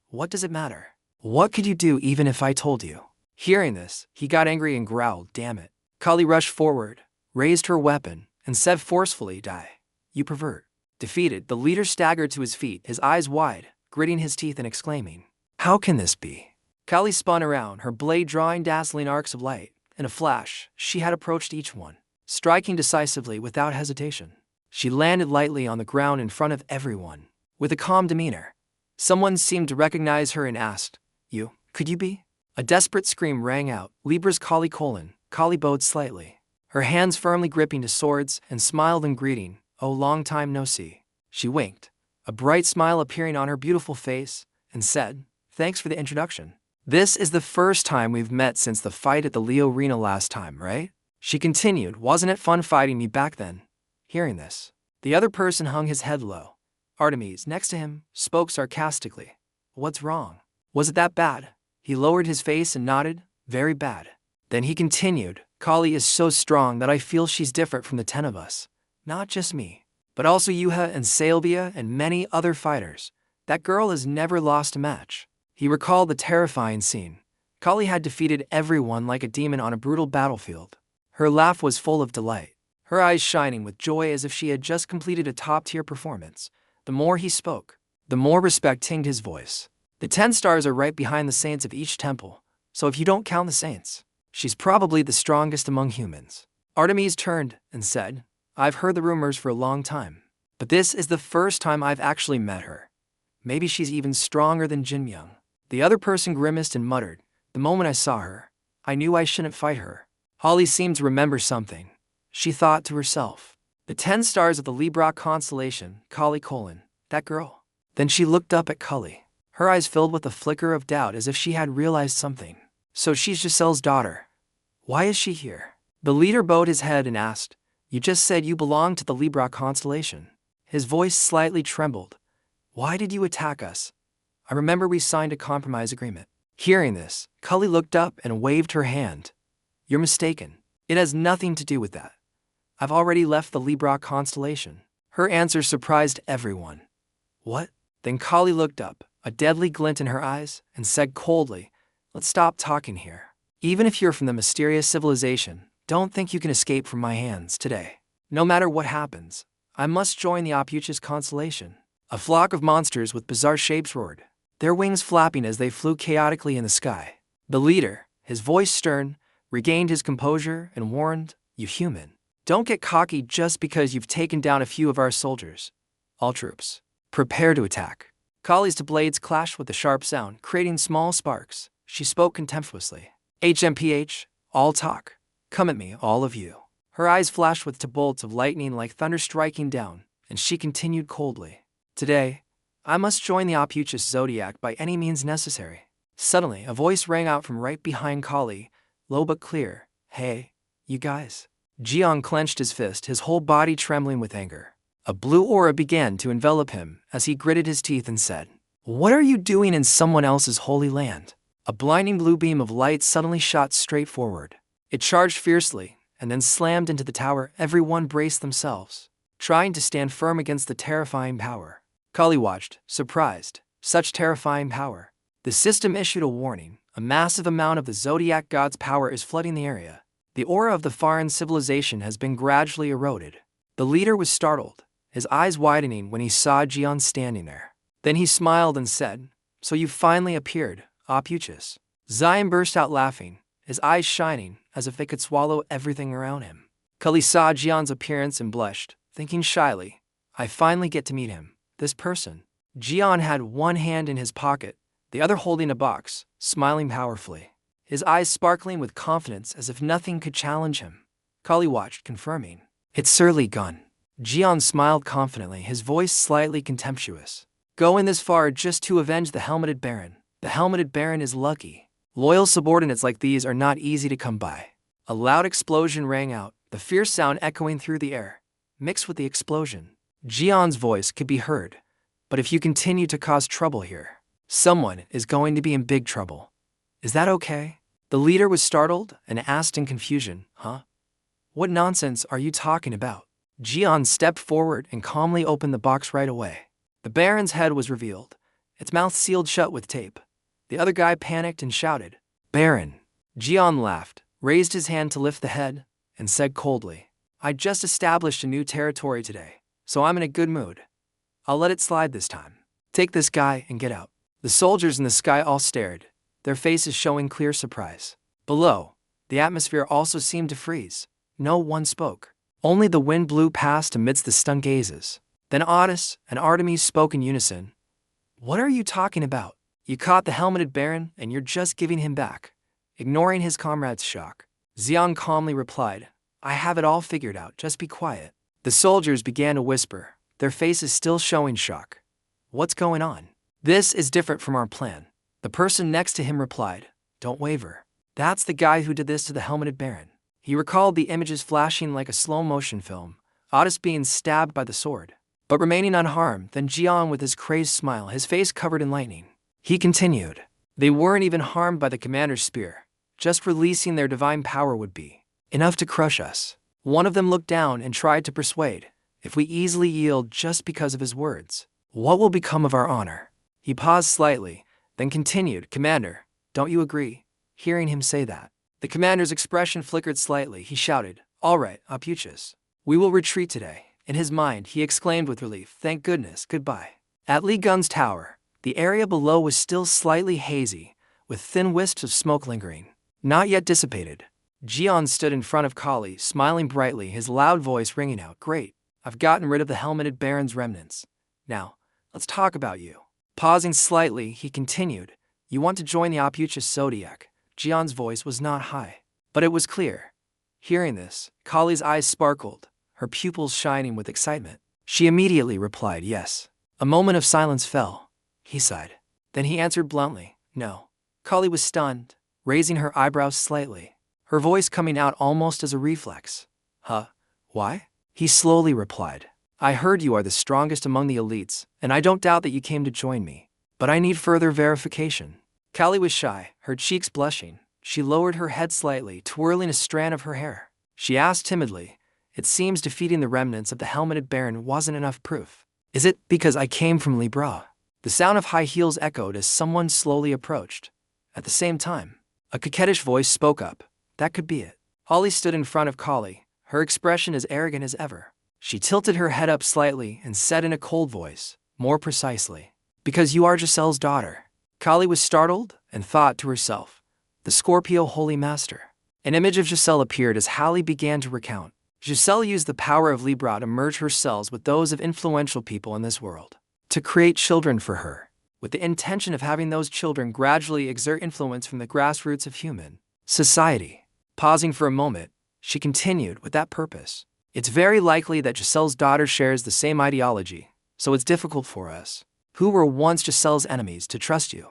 "What does it matter? What could you do even if I told you?" Hearing this, he got angry and growled, "Damn it." Kali rushed forward, raised her weapon, and said forcefully, "Die, you pervert." Defeated, the leader staggered to his feet, his eyes wide, gritting his teeth and exclaiming, "How can this be?" Kali spun around, her blade drawing dazzling arcs of light. In a flash, she had approached each one, striking decisively without hesitation. She landed lightly on the ground in front of everyone. With a calm demeanor, someone seemed to recognize her and asked, "You, could you be?" A desperate scream rang out. Libra's Kali colon. Kali bowed slightly, her hands firmly gripping to swords, and smiled in greeting. "Oh, long time no see." She winked, a bright smile appearing on her beautiful face, and said, "Thanks for the introduction. This is the first time we've met since the fight at the Leo Arena last time, right?" She continued, "Wasn't it fun fighting me back then?" Hearing this, the other person hung his head low. Artemis, next to him, spoke sarcastically. "What's wrong? Was it that bad?" He lowered his face and nodded, "Very bad." Then he continued, "Kali is so strong that I feel she's different from the 10 of us. Not just me, but also Yuha and Salvia and many other fighters. That girl has never lost a match." He recalled the terrifying scene. Kali had defeated everyone like a demon on a brutal battlefield. Her laugh was full of delight, her eyes shining with joy as if she had just completed a top-tier performance. The more he spoke, the more respect tinged his voice. "The 10 stars are right behind the saints of each temple, so if you don't count the saints, she's probably the strongest among humans." Artemis turned and said, "I've heard the rumors for a long time, but this is the first time I've actually met her. Maybe she's even stronger than Jinmyung." The other person grimaced and muttered, "The moment I saw her, I knew I shouldn't fight her." Holly seemed to remember something. She thought to herself, "The 10 stars of the Libra constellation, Kali colon, that girl." Then she looked up at Kali. Her eyes filled with a flicker of doubt as if she had realized something. "So she's Giselle's daughter. Why is she here?" The leader bowed his head and asked, "You just said you belong to the Libra constellation." His voice slightly trembled. "Why did you attack us? I remember we signed a compromise agreement." Hearing this, Cully looked up and waved her hand. "You're mistaken. It has nothing to do with that. I've already left the Libra constellation." Her answer surprised everyone. "What?" Then Cully looked up, a deadly glint in her eyes, and said coldly, "Let's stop talking here. Even if you're from the mysterious civilization, don't think you can escape from my hands today. No matter what happens, I must join the opuchus constellation." A flock of monsters with bizarre shapes roared, their wings flapping as they flew chaotically in the sky. The leader, his voice stern, regained his composure and warned, "You human, don't get cocky just because you've taken down a few of our soldiers. All troops, prepare to attack." Kali's two blades clashed with a sharp sound, creating small sparks. She spoke contemptuously. "HMPH, all talk. Come at me, all of you." Her eyes flashed with two bolts of lightning like thunder striking down, and she continued coldly, "Today, I must join the opuchus zodiac by any means necessary." Suddenly, a voice rang out from right behind Kali, low but clear. "Hey, you guys." Jian clenched his fist, his whole body trembling with anger. A blue aura began to envelop him as he gritted his teeth and said, "What are you doing in someone else's holy land?" A blinding blue beam of light suddenly shot straight forward. It charged fiercely and then slammed into the tower. Everyone braced themselves, trying to stand firm against the terrifying power. Kali watched, surprised. Such terrifying power. The system issued a warning. A massive amount of the zodiac god's power is flooding the area. The aura of the foreign civilization has been gradually eroded. The leader was startled, his eyes widening when he saw Jian standing there. Then he smiled and said, "So you finally appeared, opuchus." Zion burst out laughing, his eyes shining as if they could swallow everything around him. Kali saw Jian's appearance and blushed, thinking shyly, "I finally get to meet him, this person." Jian had one hand in his pocket, the other holding a box, smiling powerfully, his eyes sparkling with confidence as if nothing could challenge him. Kali watched, confirming, "It's Sir Liion." Jian smiled confidently, his voice slightly contemptuous. "Going this far just to avenge the helmeted baron. The helmeted baron is lucky. Loyal subordinates like these are not easy to come by." A loud explosion rang out, the fierce sound echoing through the air. Mixed with the explosion, Jian's voice could be heard. "But if you continue to cause trouble here, someone is going to be in big trouble. Is that okay?" The leader was startled and asked in confusion, "Huh? What nonsense are you talking about?" Jian stepped forward and calmly opened the box right away. The baron's head was revealed, its mouth sealed shut with tape. The other guy panicked and shouted, "Baron!" Jian laughed, raised his hand to lift the head, and said coldly, "I just established a new territory today, so I'm in a good mood. I'll let it slide this time. Take this guy and get out." The soldiers in the sky all stared, their faces showing clear surprise. Below, the atmosphere also seemed to freeze. No one spoke. Only the wind blew past amidst the stunned gazes. Then Otis and Artemis spoke in unison. "What are you talking about? You caught the helmeted baron and you're just giving him back." Ignoring his comrade's shock, Xiang calmly replied, "I have it all figured out, just be quiet." The soldiers began to whisper, their faces still showing shock. "What's going on? This is different from our plan." The person next to him replied, "Don't waver. That's the guy who did this to the helmeted baron." He recalled the images flashing like a slow-motion film, Otis being stabbed by the sword, but remaining unharmed. Then Jian with his crazed smile, his face covered in lightning. He continued, "They weren't even harmed by the commander's spear. Just releasing their divine power would be enough to crush us." One of them looked down and tried to persuade, "If we easily yield just because of his words, what will become of our honor?" He paused slightly, then continued, "Commander, don't you agree?" Hearing him say that, the commander's expression flickered slightly. He shouted, "All right, opuchus. We will retreat today." In his mind, he exclaimed with relief, "Thank goodness, goodbye." At Liion's tower, the area below was still slightly hazy, with thin wisps of smoke lingering, not yet dissipated. Jian stood in front of Kali, smiling brightly, his loud voice ringing out, "Great, I've gotten rid of the helmeted baron's remnants. Now, let's talk about you." Pausing slightly, he continued, "You want to join the opuchus zodiac." Jian's voice was not high, but it was clear. Hearing this, Kali's eyes sparkled, her pupils shining with excitement. She immediately replied, "Yes." A moment of silence fell. He sighed. Then he answered bluntly, "No." Kali was stunned, raising her eyebrows slightly. her voice coming out almost as a reflex. Huh? Why? He slowly replied. I heard you are the strongest among the elites, and I don't doubt that you came to join me. But I need further verification. Callie was shy, her cheeks blushing. She lowered her head slightly, twirling a strand of her hair. She asked timidly, it seems defeating the remnants of the helmeted baron wasn't enough proof. Is it because I came from Libra? The sound of high heels echoed as someone slowly approached. At the same time, a coquettish voice spoke up. That could be it. Holly stood in front of Callie, her expression as arrogant as ever. She tilted her head up slightly and said in a cold voice, more precisely, because you are Giselle's daughter. Callie was startled and thought to herself, the Scorpio Holy Master. An image of Giselle appeared as Holly began to recount. Giselle used the power of Libra to merge her cells with those of influential people in this world, to create children for her, with the intention of having those children gradually exert influence from the grassroots of human society. Pausing for a moment, she continued with that purpose. It's very likely that Giselle's daughter shares the same ideology, so it's difficult for us, who were once Giselle's enemies, to trust you.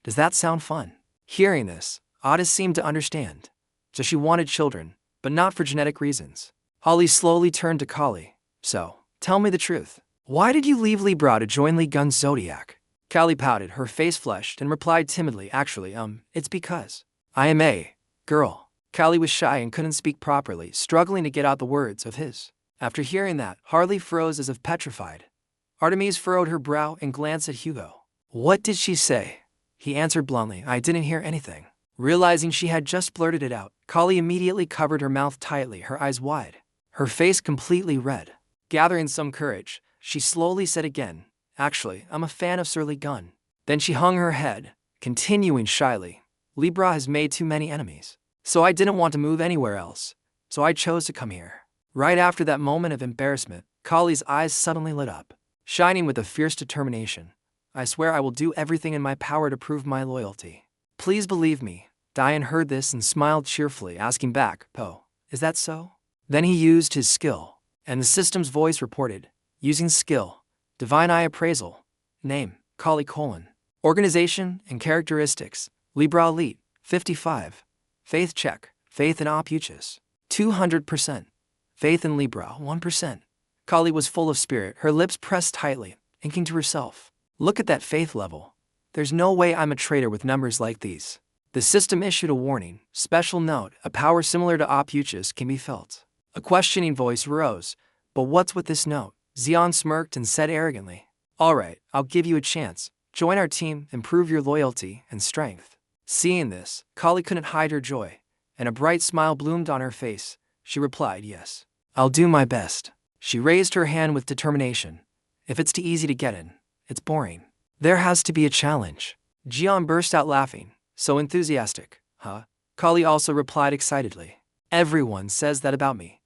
Does that sound fun? Hearing this, Otis seemed to understand. So she wanted children, but not for genetic reasons. Holly slowly turned to Callie. So, tell me the truth. Why did you leave Libra to join Liion's zodiac? Callie pouted, her face flushed, and replied timidly, actually, it's because I am a girl. Callie was shy and couldn't speak properly, struggling to get out the words of his. After hearing that, Harley froze as if petrified. Artemis furrowed her brow and glanced at Hugo. What did she say? He answered bluntly, I didn't hear anything. Realizing she had just blurted it out, Callie immediately covered her mouth tightly, her eyes wide, her face completely red. Gathering some courage, she slowly said again, actually, I'm a fan of Sir Liion. Then she hung her head, continuing shyly, Libra has made too many enemies. So I didn't want to move anywhere else, so I chose to come here. Right after that moment of embarrassment, Callie's eyes suddenly lit up, shining with a fierce determination. I swear I will do everything in my power to prove my loyalty. Please believe me. Diane heard this and smiled cheerfully, asking back, Poe, is that so? Then he used his skill, and the system's voice reported, using skill, divine eye appraisal, name, Callie : organization and characteristics, Libra Elite, 55. Faith check, faith in opuchus, 200%. Faith in Libra, 1%. Callie was full of spirit, her lips pressed tightly, thinking to herself, look at that faith level. There's no way I'm a traitor with numbers like these. The system issued a warning, special note, a power similar to opuchus can be felt. A questioning voice rose, but what's with this note? Xion smirked and said arrogantly, all right, I'll give you a chance. Join our team and prove your loyalty and strength. Seeing this, Callie couldn't hide her joy, and a bright smile bloomed on her face. She replied, yes, I'll do my best. She raised her hand with determination. If it's too easy to get in, it's boring. There has to be a challenge. Xion burst out laughing, so enthusiastic. Huh? Callie also replied excitedly. Everyone says that about me.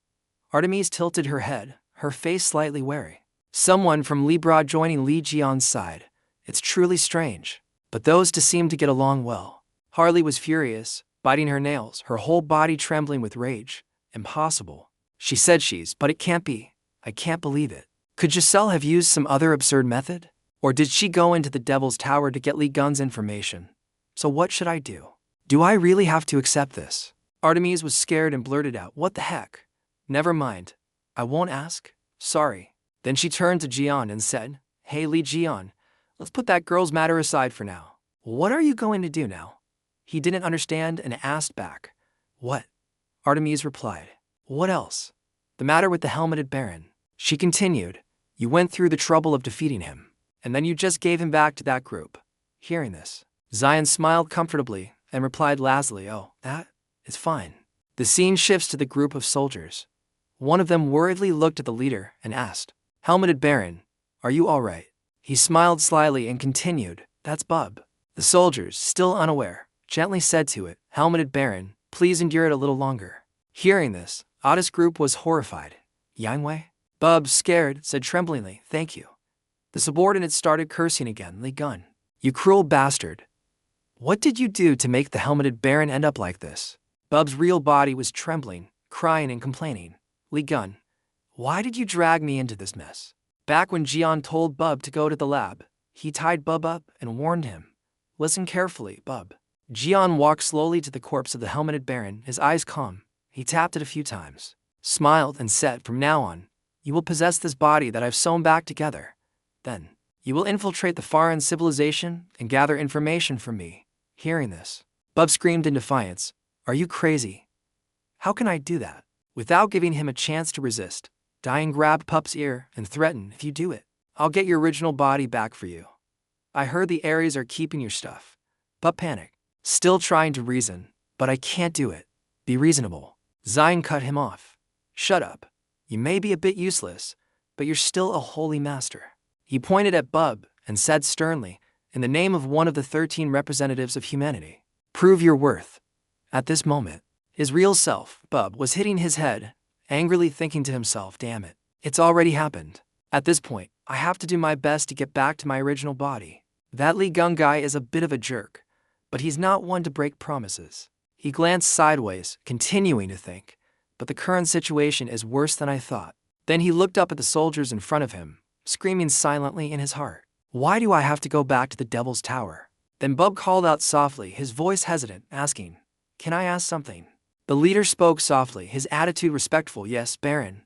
Artemis tilted her head, her face slightly wary. Someone from Libra joining Li Jion's side. It's truly strange, but those two seem to get along well. Harley was furious, biting her nails, her whole body trembling with rage. Impossible. She said but it can't be. I can't believe it. Could Giselle have used some other absurd method? Or did she go into the Devil's Tower to get Lion's information? So what should I do? Do I really have to accept this? Artemis was scared and blurted out, what the heck? Never mind. I won't ask. Sorry. Then she turned to Xion and said, hey Liion, let's put that girl's matter aside for now. What are you going to do now? He didn't understand and asked back. What? Artemis replied. What else? The matter with the helmeted baron. She continued. You went through the trouble of defeating him, and then you just gave him back to that group. Hearing this, Xion smiled comfortably and replied lazily, oh, that is fine. The scene shifts to the group of soldiers. One of them worriedly looked at the leader and asked, helmeted baron, are you all right? He smiled slyly and continued, that's Bub. The soldiers, still unaware, gently said to it, helmeted baron, please endure it a little longer. Hearing this, Otis' group was horrified. Yangwei? Bub, scared, said tremblingly, thank you. The subordinate started cursing again, Liion. You cruel bastard. What did you do to make the helmeted baron end up like this? Bub's real body was trembling, crying and complaining. Liion, why did you drag me into this mess? Back when Xion told Bub to go to the lab, he tied Bub up and warned him. Listen carefully, Bub. Jian walked slowly to the corpse of the helmeted baron, his eyes calm. He tapped it a few times, smiled, and said, "From now on, you will possess this body that I've sewn back together. Then, you will infiltrate the foreign civilization and gather information from me." Hearing this, Bub screamed in defiance, "Are you crazy? How can I do that?" Without giving him a chance to resist, Diane grabbed Pup's ear and threatened, "If you do it, I'll get your original body back for you. I heard the Aries are keeping your stuff." Pup panicked, still trying to reason, "But I can't do it. Be reasonable." Zion cut him off. "Shut up. You may be a bit useless, but you're still a holy master." He pointed at Bub and said sternly, "In the name of one of the 13 representatives of humanity, prove your worth." At this moment, his real self, Bub, was hitting his head, angrily thinking to himself, "Damn it, it's already happened. At this point, I have to do my best to get back to my original body. That Liion guy is a bit of a jerk, but he's not one to break promises." He glanced sideways, continuing to think, "But the current situation is worse than I thought." Then he looked up at the soldiers in front of him, screaming silently in his heart, "Why do I have to go back to the Devil's Tower?" Then Bub called out softly, his voice hesitant, asking, "Can I ask something?" The leader spoke softly, his attitude respectful. "Yes, Baron."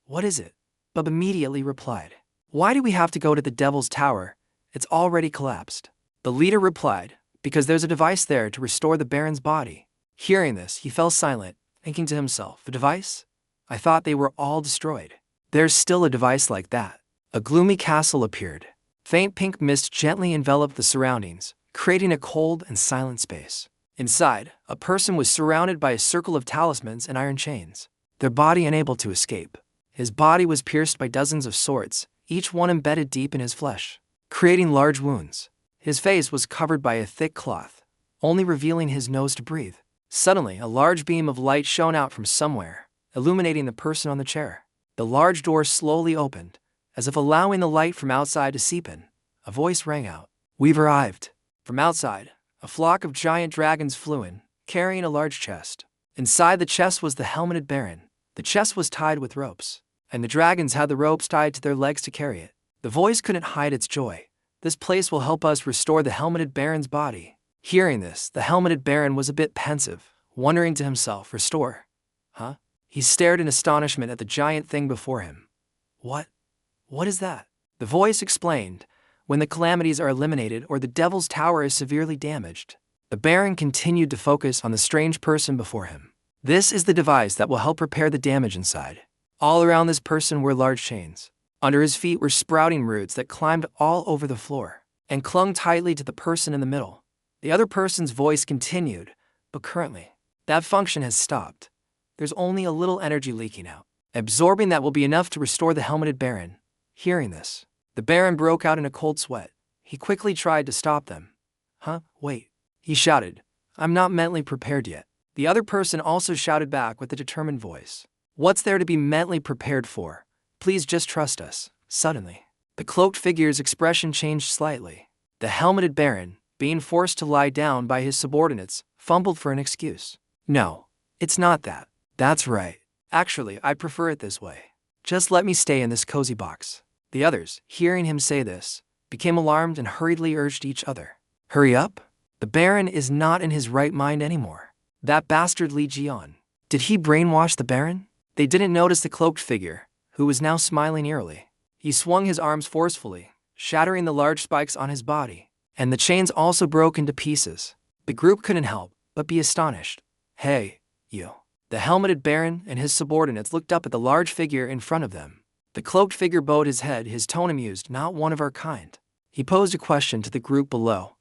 "What is it?" Bub immediately replied, "Why do we have to go to the Devil's Tower? It's already collapsed." The leader replied, "Because there's a device there to restore the Baron's body." Hearing this, he fell silent, thinking to himself, "A device? I thought they were all destroyed. There's still a device like that." A gloomy castle appeared. Faint pink mist gently enveloped the surroundings, creating a cold and silent space. Inside, a person was surrounded by a circle of talismans and iron chains, their body unable to escape. His body was pierced by dozens of swords, each one embedded deep in his flesh, creating large wounds. His face was covered by a thick cloth, only revealing his nose to breathe. Suddenly, a large beam of light shone out from somewhere, illuminating the person on the chair. The large door slowly opened, as if allowing the light from outside to seep in. A voice rang out, "We've arrived." From outside, a flock of giant dragons flew in, carrying a large chest. Inside the chest was the helmeted baron. The chest was tied with ropes, and the dragons had the ropes tied to their legs to carry it. The voice couldn't hide its joy. "This place will help us restore the helmeted baron's body." Hearing this, the helmeted baron was a bit pensive, wondering to himself, "Restore? Huh?" He stared in astonishment at the giant thing before him. What is that?" The voice explained, "When the calamities are eliminated or the Devil's Tower is severely damaged." The baron continued to focus on the strange person before him. "This is the device that will help repair the damage inside." All around this person were large chains. Under his feet were sprouting roots that climbed all over the floor and clung tightly to the person in the middle. The other person's voice continued, "But currently, that function has stopped. There's only a little energy leaking out. Absorbing that will be enough to restore the helmeted baron." Hearing this, the baron broke out in a cold sweat. He quickly tried to stop them. "Huh? Wait," he shouted. "I'm not mentally prepared yet." The other person also shouted back with a determined voice, "What's there to be mentally prepared for? Please just trust us." Suddenly, the cloaked figure's expression changed slightly. The helmeted baron, being forced to lie down by his subordinates, fumbled for an excuse. "No, it's not that. That's right. Actually, I prefer it this way. Just let me stay in this cozy box." The others, hearing him say this, became alarmed and hurriedly urged each other, "Hurry up. The baron is not in his right mind anymore. That bastard Liion. Did he brainwash the baron?" They didn't notice the cloaked figure, who was now smiling eerily. He swung his arms forcefully, shattering the large spikes on his body, and the chains also broke into pieces. The group couldn't help but be astonished. "Hey, you." The helmeted baron and his subordinates looked up at the large figure in front of them. The cloaked figure bowed his head, his tone amused, "Not one of our kind." He posed a question to the group below.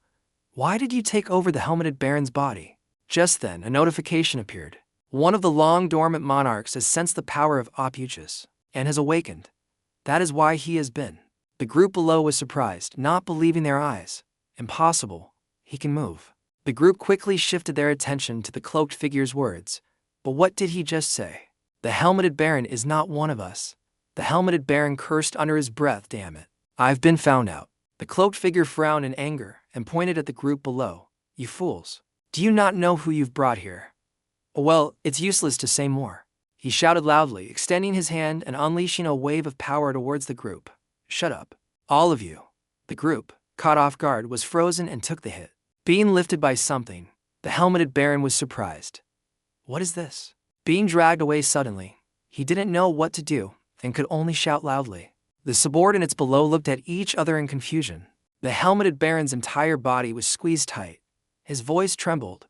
"Why did you take over the helmeted baron's body?" Just then, a notification appeared. One of the long-dormant monarchs has sensed the power of opuchus and has awakened. That is why he has been. The group below was surprised, not believing their eyes. "Impossible. He can move." The group quickly shifted their attention to the cloaked figure's words. "But what did he just say? The helmeted baron is not one of us." The helmeted baron cursed under his breath, "Damn it. I've been found out." The cloaked figure frowned in anger and pointed at the group below. "You fools. Do you not know who you've brought here? Well, it's useless to say more." He shouted loudly, extending his hand and unleashing a wave of power towards the group. "Shut up. All of you." The group, caught off guard, was frozen and took the hit. Being lifted by something, The helmeted baron was surprised. What is this? Being dragged away suddenly, he didn't know what to do and could only shout loudly. The subordinates below looked at each other in confusion. The helmeted baron's entire body was squeezed tight. His voice trembled.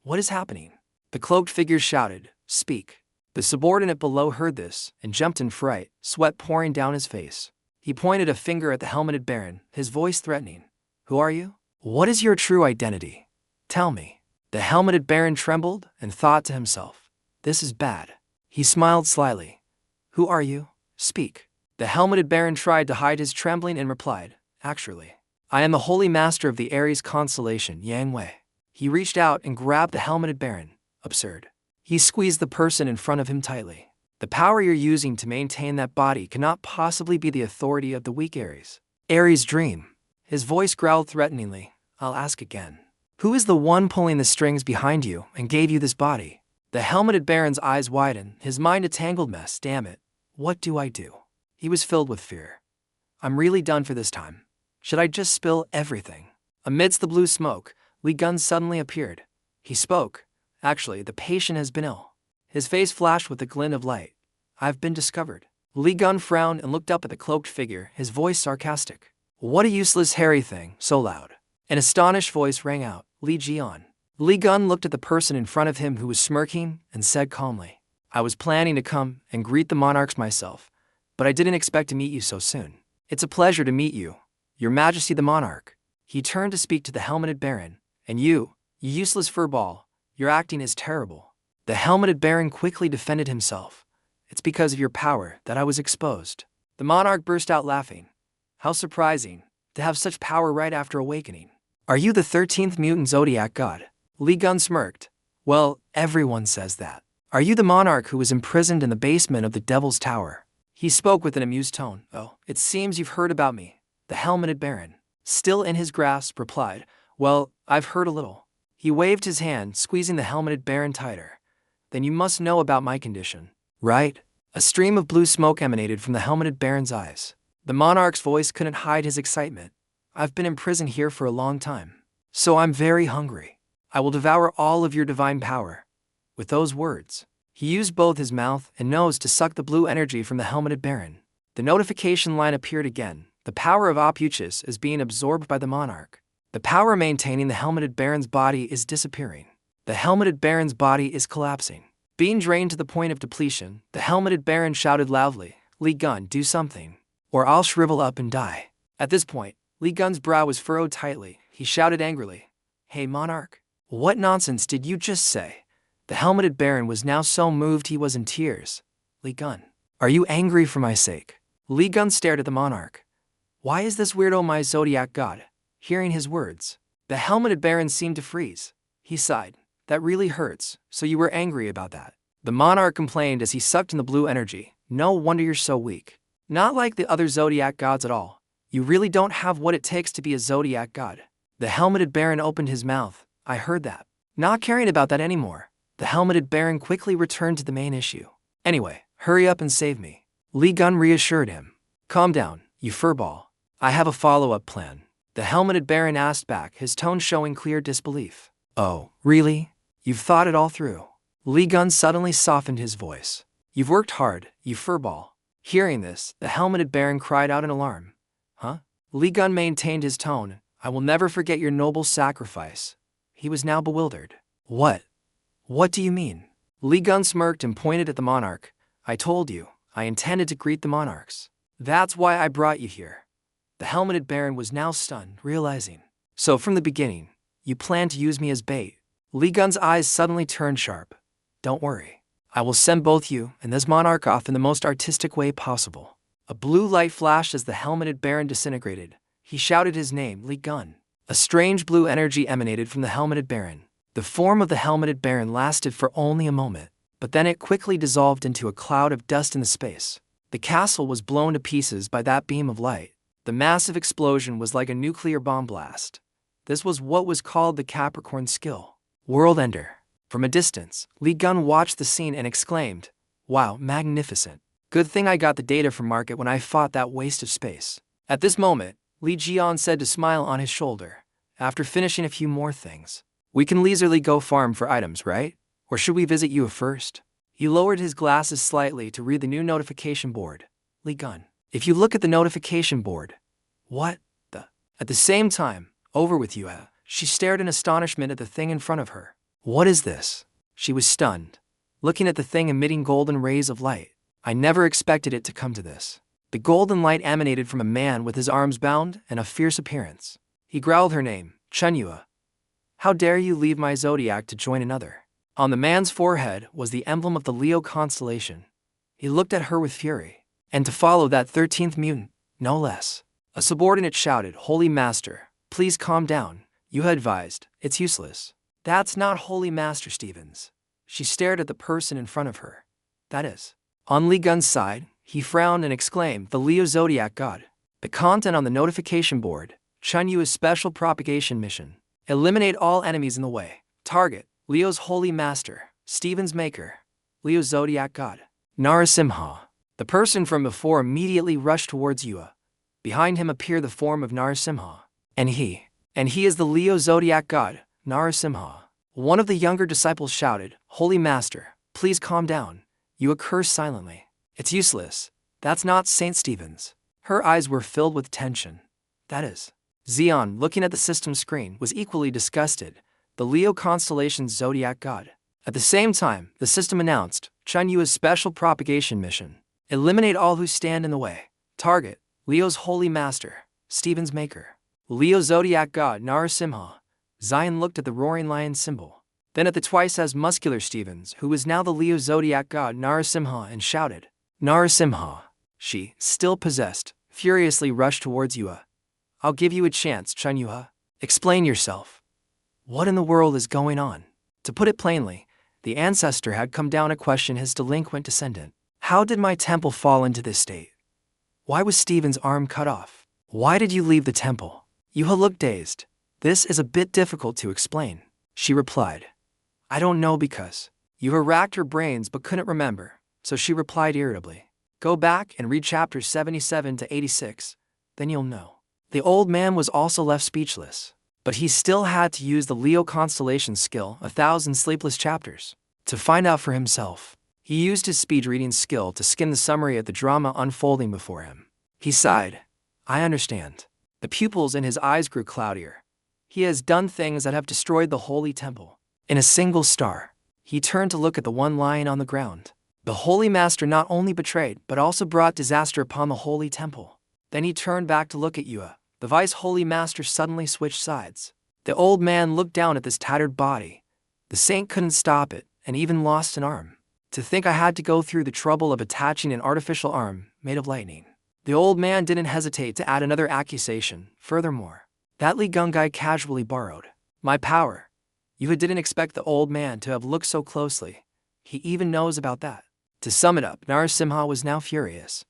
What is happening? The cloaked figure shouted, Speak. The subordinate below heard this and jumped in fright, sweat pouring down his face. He pointed a finger at the helmeted baron, his voice threatening. Who are you? What is your true identity? Tell me. The helmeted baron trembled and thought to himself, This is bad. He smiled slyly. Who are you? Speak. The helmeted baron tried to hide his trembling and replied, Actually, I am the holy master of the Aries constellation, Yang Wei. He reached out and grabbed the helmeted baron. Absurd. He squeezed the person in front of him tightly. The power you're using to maintain that body cannot possibly be the authority of the weak Aries. Aries' dream. His voice growled threateningly. I'll ask again. Who is the one pulling the strings behind you and gave you this body? The helmeted baron's eyes widened, his mind a tangled mess. Damn it. What do I do? He was filled with fear. I'm really done for this time. Should I just spill everything? Amidst the blue smoke, Liion suddenly appeared. He spoke. Actually, the patient has been ill. His face flashed with a glint of light. I've been discovered. Liion frowned and looked up at the cloaked figure, his voice sarcastic. What a useless hairy thing, so loud. An astonished voice rang out, Liion. Liion looked at the person in front of him who was smirking and said calmly, I was planning to come and greet the monarchs myself, but I didn't expect to meet you so soon. It's a pleasure to meet you, Your Majesty the monarch. He turned to speak to the helmeted baron. And you useless furball, your acting is terrible. The helmeted baron quickly defended himself. It's because of your power that I was exposed. The monarch burst out laughing. How surprising, to have such power right after awakening. Are you the 13th mutant zodiac god? Liion smirked. Well, everyone says that. Are you the monarch who was imprisoned in the basement of the Devil's Tower? He spoke with an amused tone. Oh, it seems you've heard about me. The helmeted baron, still in his grasp, replied, Well, I've heard a little. He waved his hand, squeezing the helmeted baron tighter. Then you must know about my condition, right? A stream of blue smoke emanated from the helmeted baron's eyes. The monarch's voice couldn't hide his excitement. I've been imprisoned here for a long time, so I'm very hungry. I will devour all of your divine power. With those words, he used both his mouth and nose to suck the blue energy from the helmeted baron. The notification line appeared again. The power of opuchus is being absorbed by the monarch. The power maintaining the helmeted baron's body is disappearing. The helmeted baron's body is collapsing. Being drained to the point of depletion, the helmeted baron shouted loudly, Liion, do something, or I'll shrivel up and die. At this point, Liion's brow was furrowed tightly. He shouted angrily, Hey monarch, what nonsense did you just say? The helmeted baron was now so moved he was in tears. Liion, are you angry for my sake? Liion stared at the monarch. Why is this weirdo my zodiac god? Hearing his words, the helmeted baron seemed to freeze. He sighed. That really hurts, so you were angry about that. The monarch complained as he sucked in the blue energy. No wonder you're so weak. Not like the other zodiac gods at all. You really don't have what it takes to be a zodiac god. The helmeted baron opened his mouth. I heard that. Not caring about that anymore, the helmeted baron quickly returned to the main issue. Anyway, hurry up and save me. Liion reassured him. Calm down, you furball. I have a follow-up plan. The helmeted baron asked back, his tone showing clear disbelief. Oh, really? You've thought it all through? Liion suddenly softened his voice. You've worked hard, you furball. Hearing this, the helmeted baron cried out in alarm. Huh? Liion maintained his tone. I will never forget your noble sacrifice. He was now bewildered. What? What do you mean? Liion smirked and pointed at the monarch. I told you, I intended to greet the monarchs. That's why I brought you here. The helmeted baron was now stunned, realizing. So from the beginning, you planned to use me as bait. Liion's eyes suddenly turned sharp. Don't worry. I will send both you and this monarch off in the most artistic way possible. A blue light flashed as the helmeted baron disintegrated. He shouted his name, Liion. A strange blue energy emanated from the helmeted baron. The form of the helmeted baron lasted for only a moment, but then it quickly dissolved into a cloud of dust in the space. The castle was blown to pieces by that beam of light. The massive explosion was like a nuclear bomb blast. This was what was called the Capricorn skill. World Ender. From a distance, Liion watched the scene and exclaimed, Wow, magnificent. Good thing I got the data from market when I fought that waste of space. At this moment, Liion said to smile on his shoulder. After finishing a few more things, We can leisurely go farm for items, right? Or should we visit Yua first? He lowered his glasses slightly to read the new notification board. Liion. If you look at the notification board. What the? At the same time, over with Yua, she stared in astonishment at the thing in front of her. What is this? She was stunned, looking at the thing emitting golden rays of light. I never expected it to come to this. The golden light emanated from a man with his arms bound and a fierce appearance. He growled her name, Chunyua. How dare you leave my zodiac to join another? On the man's forehead was the emblem of the Leo constellation. He looked at her with fury. And to follow that 13th mutant, no less. A subordinate shouted, Holy Master, please calm down. You had advised, it's useless. That's not Holy Master Stevens. She stared at the person in front of her. That is. On Lion's side, he frowned and exclaimed, the Leo Zodiac God. The content on the notification board, Chunyua's special propagation mission. Eliminate all enemies in the way. Target, Leo's Holy Master, Stephen's Maker, Leo Zodiac God. Narasimha. The person from before immediately rushed towards Yua. Behind him appeared the form of Narasimha. And he is the Leo Zodiac God, Narasimha. One of the younger disciples shouted, Holy Master, please calm down. Yua cursed silently. It's useless. That's not St. Stephen's. Her eyes were filled with tension. That is. Liion, looking at the system screen, was equally disgusted. The Leo constellation's Zodiac God. At the same time, the system announced, Chunyua's special propagation mission. Eliminate all who stand in the way. Target, Leo's Holy Master, Stephen's Maker. Leo Zodiac God Narasimha. Zion looked at the roaring lion symbol, then at the twice as muscular Stevens, who was now the Leo Zodiac God Narasimha, and shouted, Narasimha. She, still possessed, furiously rushed towards Yua. I'll give you a chance, Chunyua. Explain yourself. What in the world is going on? To put it plainly, the ancestor had come down to question his delinquent descendant. How did my temple fall into this state? Why was Stephen's arm cut off? Why did you leave the temple? Yua looked dazed. This is a bit difficult to explain, she replied. I don't know because. Yua racked her brains but couldn't remember, so she replied irritably. Go back and read chapters 77 to 86, then you'll know. The old man was also left speechless, but he still had to use the Leo constellation skill, 1,000 sleepless chapters, to find out for himself. He used his speed reading skill to skim the summary of the drama unfolding before him. He sighed. I understand. The pupils in his eyes grew cloudier. He has done things that have destroyed the holy temple. In a single star, he turned to look at the one lying on the ground. The Holy Master not only betrayed, but also brought disaster upon the holy temple. Then he turned back to look at Yua. The Vice Holy Master suddenly switched sides. The old man looked down at this tattered body. The saint couldn't stop it, and even lost an arm. To think I had to go through the trouble of attaching an artificial arm made of lightning. The old man didn't hesitate to add another accusation. Furthermore, that Liion guy casually borrowed my power. You didn't expect the old man to have looked so closely. He even knows about that. To sum it up, Narasimha was now furious.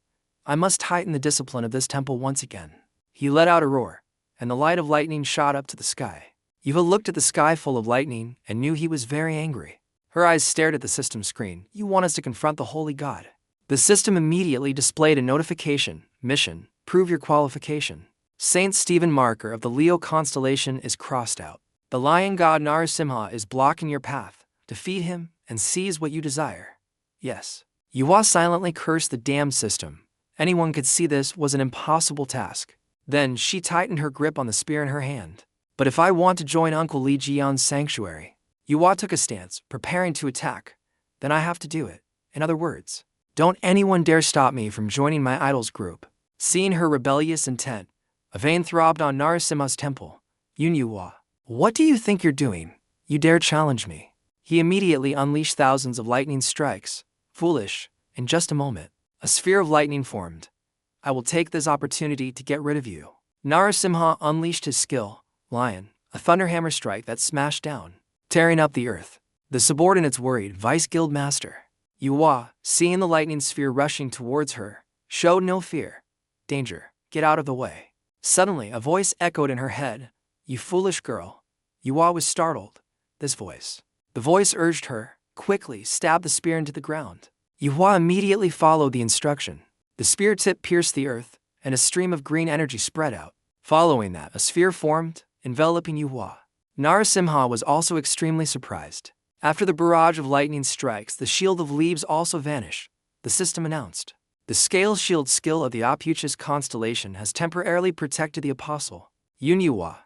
I must tighten the discipline of this temple once again. He let out a roar, and the light of lightning shot up to the sky. Yua looked at the sky full of lightning and knew he was very angry. Her eyes stared at the system screen. You want us to confront the holy god. The system immediately displayed a notification. Mission, prove your qualification. Saint Stephen marker of the Leo constellation is crossed out. The lion god Narasimha is blocking your path. Defeat him and seize what you desire. Yes. Yua silently cursed the damned system. Anyone could see this was an impossible task. Then she tightened her grip on the spear in her hand. But if I want to join Uncle Li Jian's sanctuary, Yua took a stance, preparing to attack. Then I have to do it. In other words, don't anyone dare stop me from joining my idol's group. Seeing her rebellious intent, a vein throbbed on Narasimha's temple. Yua, what do you think you're doing? You dare challenge me? He immediately unleashed thousands of lightning strikes. Foolish. In just a moment, a sphere of lightning formed. I will take this opportunity to get rid of you. Narasimha unleashed his skill, Lion, a thunderhammer strike that smashed down, tearing up the earth. The subordinates worried. Vice Guild Master Yua, seeing the lightning sphere rushing towards her, showed no fear. Danger, get out of the way. Suddenly, a voice echoed in her head. You foolish girl. Yua was startled. This voice. The voice urged her, quickly stab the spear into the ground. Yua immediately followed the instruction. The spear tip pierced the earth, and a stream of green energy spread out. Following that, a sphere formed, enveloping Yua. Narasimha was also extremely surprised. After the barrage of lightning strikes, the shield of leaves also vanished. The system announced. The scale shield skill of the opuchus constellation has temporarily protected the apostle. Yunyuwa.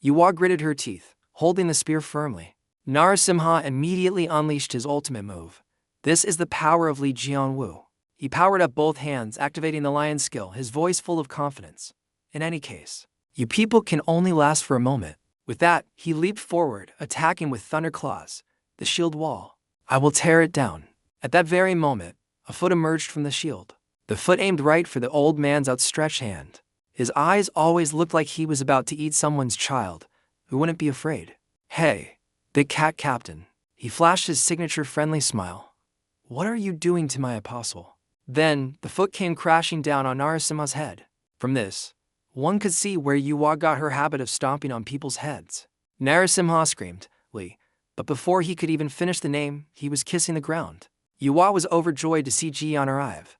Yuwa gritted her teeth, holding the spear firmly. Narasimha immediately unleashed his ultimate move. This is the power of Li Jianwu. He powered up both hands, activating the lion skill, his voice full of confidence. In any case, you people can only last for a moment. With that, he leaped forward, attacking with thunder claws. The shield wall. I will tear it down. At that very moment, a foot emerged from the shield. The foot aimed right for the old man's outstretched hand. His eyes always looked like he was about to eat someone's child, who wouldn't be afraid. Hey, big cat captain. He flashed his signature friendly smile. What are you doing to my apostle? Then, the foot came crashing down on Narasimha's head. From this, one could see where Yuwa got her habit of stomping on people's heads. Narasimha screamed, Li, but before he could even finish the name, he was kissing the ground. Yuwa was overjoyed to see Jian arrive.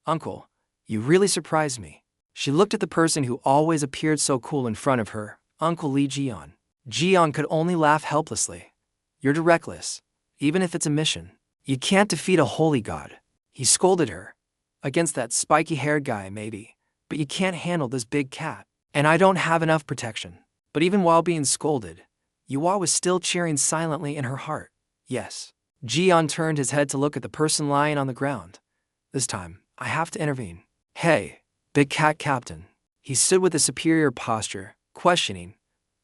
Uncle, you really surprised me. She looked at the person who always appeared so cool in front of her, Uncle Li Jian. Jian could only laugh helplessly. You're reckless, even if it's a mission. You can't defeat a holy god. He scolded her. Against that spiky-haired guy, maybe. But you can't handle this big cat. And I don't have enough protection. But even while being scolded, Yuwa was still cheering silently in her heart. Yes. Jian turned his head to look at the person lying on the ground. This time, I have to intervene. Hey, big cat captain. He stood with a superior posture, questioning.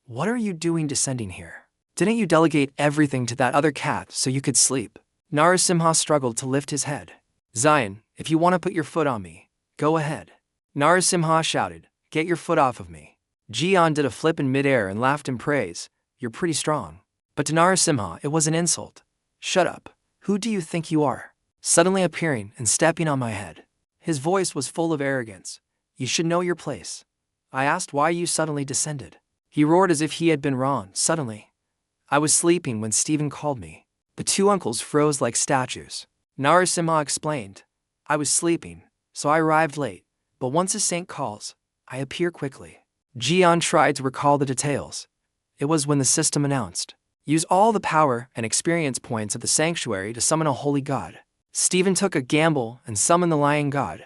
What are you doing descending here? Didn't you delegate everything to that other cat so you could sleep? Narasimha struggled to lift his head. Zion, if you want to put your foot on me, go ahead. Narasimha shouted, get your foot off of me. Jian did a flip in midair and laughed in praise. You're pretty strong. But to Narasimha, it was an insult. Shut up. Who do you think you are? Suddenly appearing and stepping on my head. His voice was full of arrogance. You should know your place. I asked why you suddenly descended. He roared as if he had been wrong. Suddenly, I was sleeping when Stephen called me. The two uncles froze like statues. Narasimha explained. I was sleeping, so I arrived late. But once a saint calls, I appear quickly. Jian tried to recall the details. It was when the system announced. Use all the power and experience points of the sanctuary to summon a holy god. Stephen took a gamble and summoned the lion god.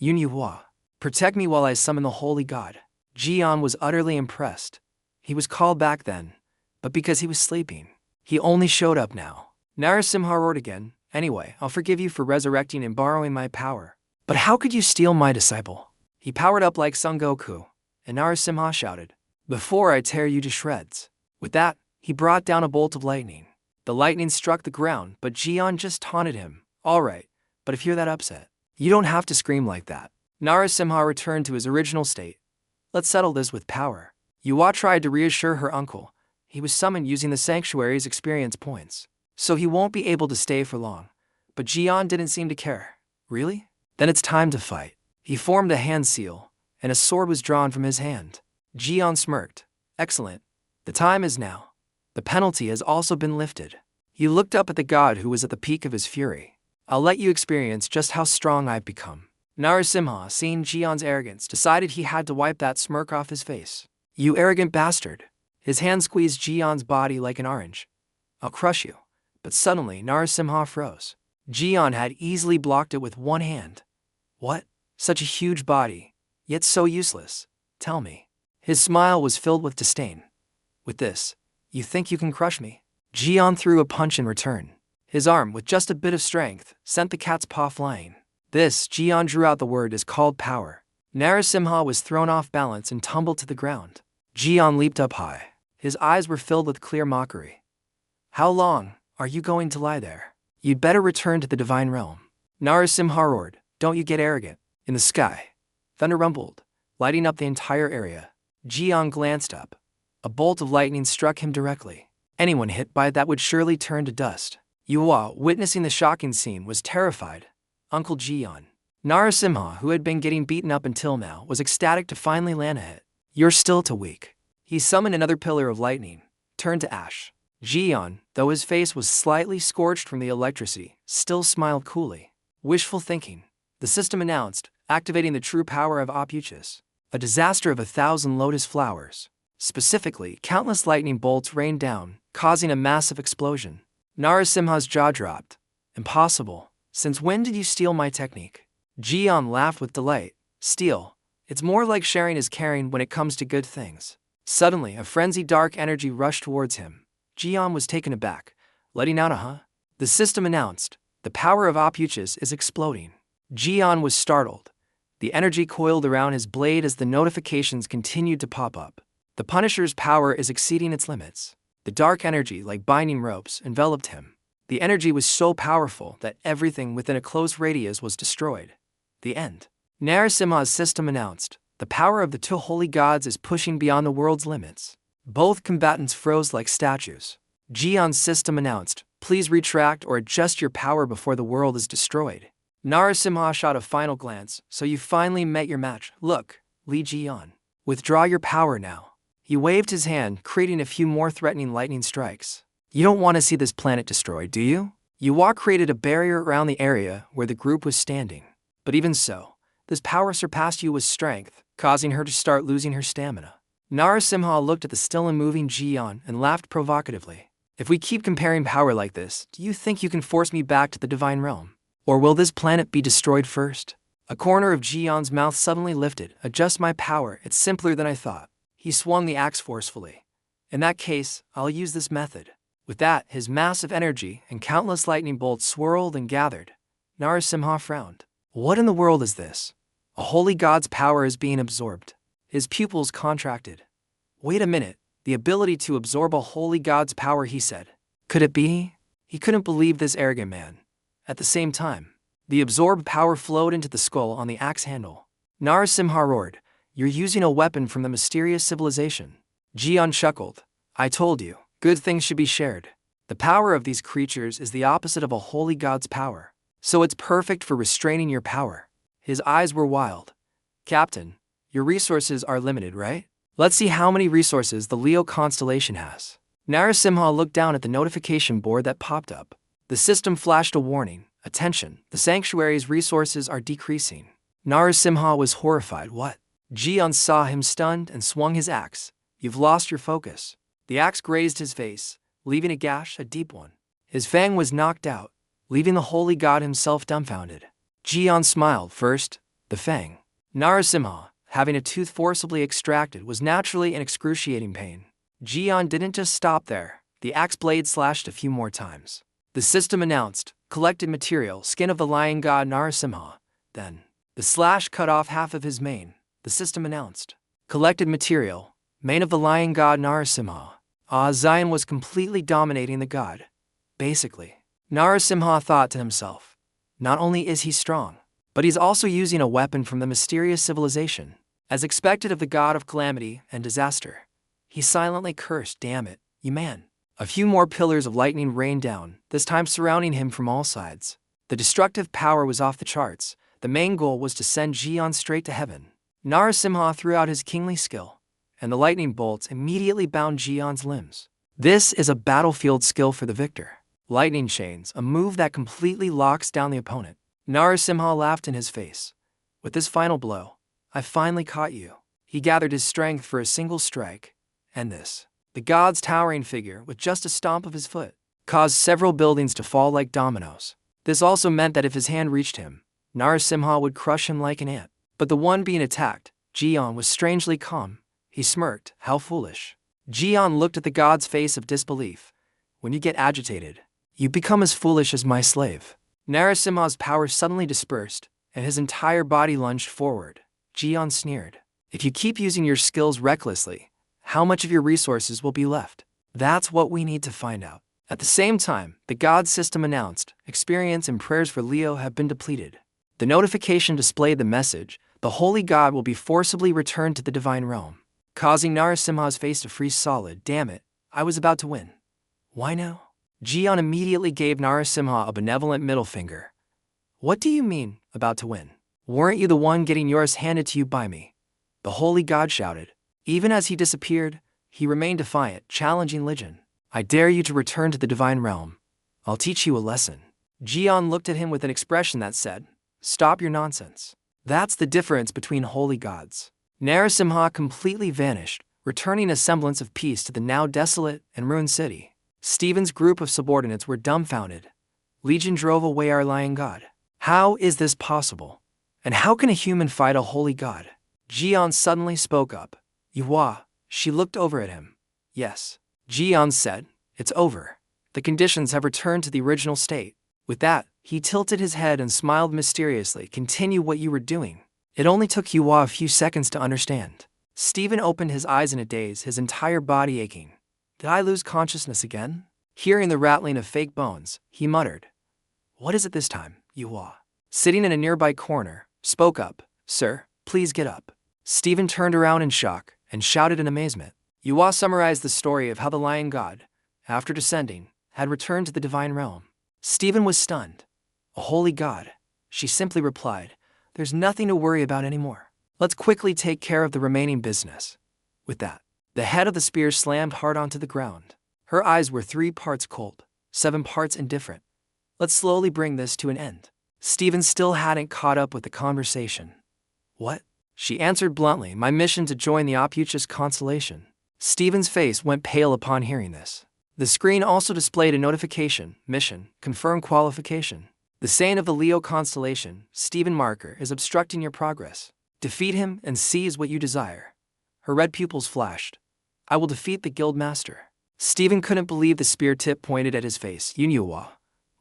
Yunyuhua. Protect me while I summon the holy god. Jian was utterly impressed. He was called back then, but because he was sleeping, he only showed up now. Narasimha roared again. Anyway, I'll forgive you for resurrecting and borrowing my power. But how could you steal my disciple? He powered up like Son Goku, and Narasimha shouted, before I tear you to shreds. With that, he brought down a bolt of lightning. The lightning struck the ground, but Jian just taunted him. All right, but if you're that upset, you don't have to scream like that. Narasimha returned to his original state. Let's settle this with power. Yuwa tried to reassure her uncle. He was summoned using the sanctuary's experience points, so he won't be able to stay for long. But Jian didn't seem to care. Really? Then it's time to fight. He formed a hand seal, and a sword was drawn from his hand. Jian smirked. Excellent. The time is now. The penalty has also been lifted. He looked up at the god who was at the peak of his fury. I'll let you experience just how strong I've become. Narasimha, seeing Jian's arrogance, decided he had to wipe that smirk off his face. You arrogant bastard. His hand squeezed Jian's body like an orange. I'll crush you. But suddenly, Narasimha froze. Jian had easily blocked it with one hand. What? Such a huge body, yet so useless. Tell me. His smile was filled with disdain. With this, you think you can crush me? Jian threw a punch in return. His arm, with just a bit of strength, sent the cat's paw flying. This, Jian drew out the word, is called power. Narasimha was thrown off balance and tumbled to the ground. Jian leaped up high. His eyes were filled with clear mockery. How long are you going to lie there? You'd better return to the divine realm. Narasimha roared. Don't you get arrogant. In the sky, thunder rumbled, lighting up the entire area. Jian glanced up. A bolt of lightning struck him directly. Anyone hit by that would surely turn to dust. Yuwa, witnessing the shocking scene, was terrified. Uncle Jian. Narasimha, who had been getting beaten up until now, was ecstatic to finally land a hit. You're still too weak. He summoned another pillar of lightning, turned to ash. Jian, though his face was slightly scorched from the electricity, still smiled coolly. Wishful thinking. The system announced, activating the true power of opuchus. A disaster of 1,000 lotus flowers. Specifically, countless lightning bolts rained down, causing a massive explosion. Narasimha's jaw dropped. Impossible. Since when did you steal my technique? Liion laughed with delight. Steal. It's more like sharing is caring when it comes to good things. Suddenly, a frenzied dark energy rushed towards him. Liion was taken aback. Letting out a huh? The system announced. The power of opuchus is exploding. Liion was startled. The energy coiled around his blade as the notifications continued to pop up. The Punisher's power is exceeding its limits. The dark energy, like binding ropes, enveloped him. The energy was so powerful that everything within a close radius was destroyed. The end. Narasimha's system announced. The power of the two holy gods is pushing beyond the world's limits. Both combatants froze like statues. Liion's system announced. Please retract or adjust your power before the world is destroyed. Narasimha shot a final glance. So you finally met your match. Look, Liion. Withdraw your power now. He waved his hand, creating a few more threatening lightning strikes. You don't want to see this planet destroyed, do you? Yuwa created a barrier around the area where the group was standing. But even so, this power surpassed Yuwa's strength, causing her to start losing her stamina. Narasimha looked at the still and moving Liion and laughed provocatively. If we keep comparing power like this, do you think you can force me back to the divine realm? Or will this planet be destroyed first? A corner of Liion's mouth suddenly lifted. Adjust my power, it's simpler than I thought. He swung the axe forcefully. In that case, I'll use this method. With that, his massive energy and countless lightning bolts swirled and gathered. Narasimha frowned. What in the world is this? A holy god's power is being absorbed. His pupils contracted. Wait a minute, the ability to absorb a holy god's power, he said. Could it be? He couldn't believe this arrogant man. At the same time, the absorbed power flowed into the skull on the axe handle. Narasimha roared, "You're using a weapon from the mysterious civilization." Liion chuckled. I told you, good things should be shared. The power of these creatures is the opposite of a holy god's power. So it's perfect for restraining your power. His eyes were wild. Captain, your resources are limited, right? Let's see how many resources the Leo constellation has. Narasimha looked down at the notification board that popped up. The system flashed a warning. Attention, the sanctuary's resources are decreasing. Narasimha was horrified. What? Liion saw him stunned and swung his axe. You've lost your focus. The axe grazed his face, leaving a gash, a deep one. His fang was knocked out, leaving the holy god himself dumbfounded. Liion smiled. First, the fang. Narasimha, having a tooth forcibly extracted, was naturally in excruciating pain. Liion didn't just stop there. The axe blade slashed a few more times. The system announced, collected material, skin of the lion god Narasimha. Then, the slash cut off half of his mane. The system announced, collected material, mane of the lion god Narasimha. Zion was completely dominating the god. Basically, Narasimha thought to himself, not only is he strong, but he's also using a weapon from the mysterious civilization. As expected of the god of calamity and disaster, he silently cursed, damn it, you man. A few more pillars of lightning rained down, this time surrounding him from all sides. The destructive power was off the charts. The main goal was to send Liion straight to heaven. Narasimha threw out his kingly skill, and the lightning bolts immediately bound Liion's limbs. This is a battlefield skill for the victor. Lightning chains, a move that completely locks down the opponent. Narasimha laughed in his face. With this final blow, I finally caught you. He gathered his strength for a single strike, and this. The god's towering figure, with just a stomp of his foot, caused several buildings to fall like dominoes. This also meant that if his hand reached him, Narasimha would crush him like an ant. But the one being attacked, Liion, was strangely calm. He smirked. How foolish. Liion looked at the god's face of disbelief. When you get agitated, you become as foolish as my slave. Narasimha's power suddenly dispersed, and his entire body lunged forward. Liion sneered. If you keep using your skills recklessly, how much of your resources will be left? That's what we need to find out. At the same time, the god system announced, experience and prayers for Leo have been depleted. The notification displayed the message, the holy god will be forcibly returned to the divine realm, causing Narasimha's face to freeze solid. Damn it, I was about to win. Why now? Liion immediately gave Narasimha a benevolent middle finger. What do you mean, about to win? Weren't you the one getting yours handed to you by me? The holy god shouted. Even as he disappeared, he remained defiant, challenging Liion. I dare you to return to the divine realm. I'll teach you a lesson. Liion looked at him with an expression that said, stop your nonsense. That's the difference between holy gods. Narasimha completely vanished, returning a semblance of peace to the now desolate and ruined city. Stephen's group of subordinates were dumbfounded. Liion drove away our lion god. How is this possible? And how can a human fight a holy god? Jian suddenly spoke up. Yuhua, she looked over at him. Yes. Jian said, it's over. The conditions have returned to the original state. With that, he tilted his head and smiled mysteriously. Continue what you were doing. It only took Yuhua a few seconds to understand. Stephen opened his eyes in a daze, his entire body aching. Did I lose consciousness again? Hearing the rattling of fake bones, he muttered. What is it this time, Yuhua? Sitting in a nearby corner, spoke up. Sir, please get up. Stephen turned around in shock and shouted in amazement. Yuhua summarized the story of how the lion god, after descending, had returned to the divine realm. Stephen was stunned. A holy god, she simply replied. There's nothing to worry about anymore. Let's quickly take care of the remaining business. With that, the head of the spear slammed hard onto the ground. Her eyes were 3 parts cold, 7 parts indifferent. Let's slowly bring this to an end. Stephen still hadn't caught up with the conversation. What? She answered bluntly, my mission to join the opuchus constellation. Stephen's face went pale upon hearing this. The screen also displayed a notification, mission, confirm qualification. The Saint of the Leo constellation, Stephen Marker, is obstructing your progress. Defeat him and seize what you desire. Her red pupils flashed. I will defeat the guild master. Stephen couldn't believe the spear tip pointed at his face. Yuhua,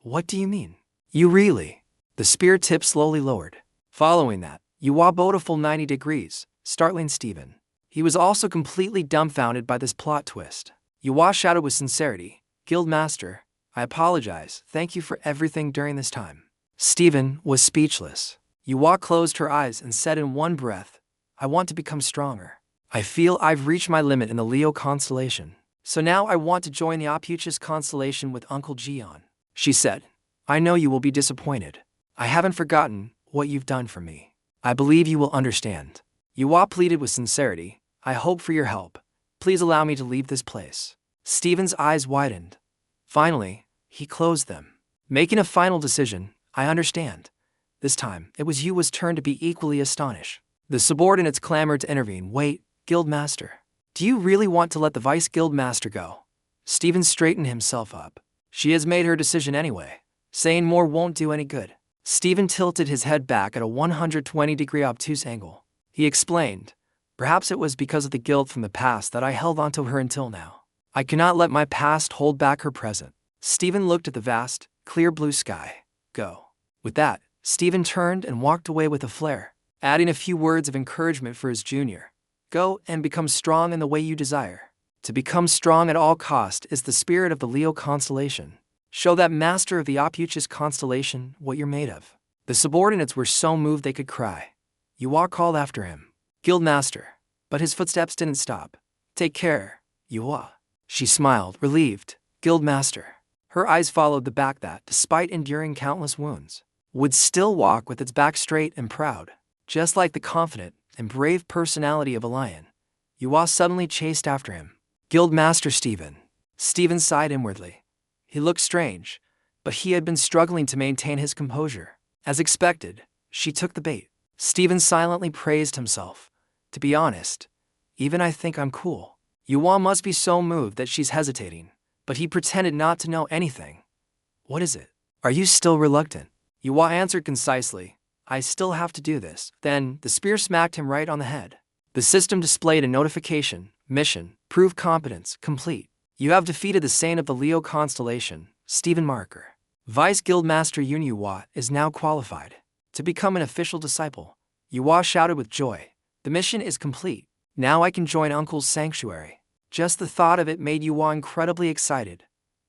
what do you mean? You really? The spear tip slowly lowered. Following that, Yuhua bowed a full 90 degrees, startling Stephen. He was also completely dumbfounded by this plot twist. Yuhua shouted with sincerity, Guild Master, I apologize, thank you for everything during this time. Stephen was speechless. Yuhua closed her eyes and said in one breath, I want to become stronger. I feel I've reached my limit in the Leo constellation. So now I want to join the opuchus constellation with Uncle Jian. She said, I know you will be disappointed. I haven't forgotten what you've done for me. I believe you will understand. Yuhua pleaded with sincerity, I hope for your help. Please allow me to leave this place. Stephen's eyes widened. Finally, he closed them. Making a final decision, I understand. This time, it was Yuhua's turn to be equally astonished. The subordinates clamored to intervene. Wait, Guild Master. Do you really want to let the Vice Guild Master go? Stephen straightened himself up. She has made her decision anyway. Saying more won't do any good. Stephen tilted his head back at a 120-degree obtuse angle. He explained, perhaps it was because of the guilt from the past that I held onto her until now. I cannot let my past hold back her present. Stephen looked at the vast, clear blue sky. Go. With that, Stephen turned and walked away with a flair, adding a few words of encouragement for his junior. Go and become strong in the way you desire. To become strong at all cost is the spirit of the Leo constellation. Show that master of the opuchus constellation what you're made of. The subordinates were so moved they could cry. Yuhua called after him. Guild Master. But his footsteps didn't stop. Take care, Yuhua. She smiled, relieved. Guild Master. Her eyes followed the back that, despite enduring countless wounds, would still walk with its back straight and proud. Just like the confident and brave personality of a lion, Yuhua suddenly chased after him. Guild Master Stephen. Stephen sighed inwardly. He looked strange, but he had been struggling to maintain his composure. As expected, she took the bait. Stephen silently praised himself. To be honest, even I think I'm cool. Yuhua must be so moved that she's hesitating, but he pretended not to know anything. What is it? Are you still reluctant? Yuhua answered concisely, I still have to do this. Then, the spear smacked him right on the head. The system displayed a notification, mission, prove competence, complete. You have defeated the Saint of the Leo constellation, Stephen Marker. Vice Guild Master Yuhua is now qualified to become an official disciple. Yuhua shouted with joy. The mission is complete. Now I can join Uncle's sanctuary. Just the thought of it made Yuhua incredibly excited.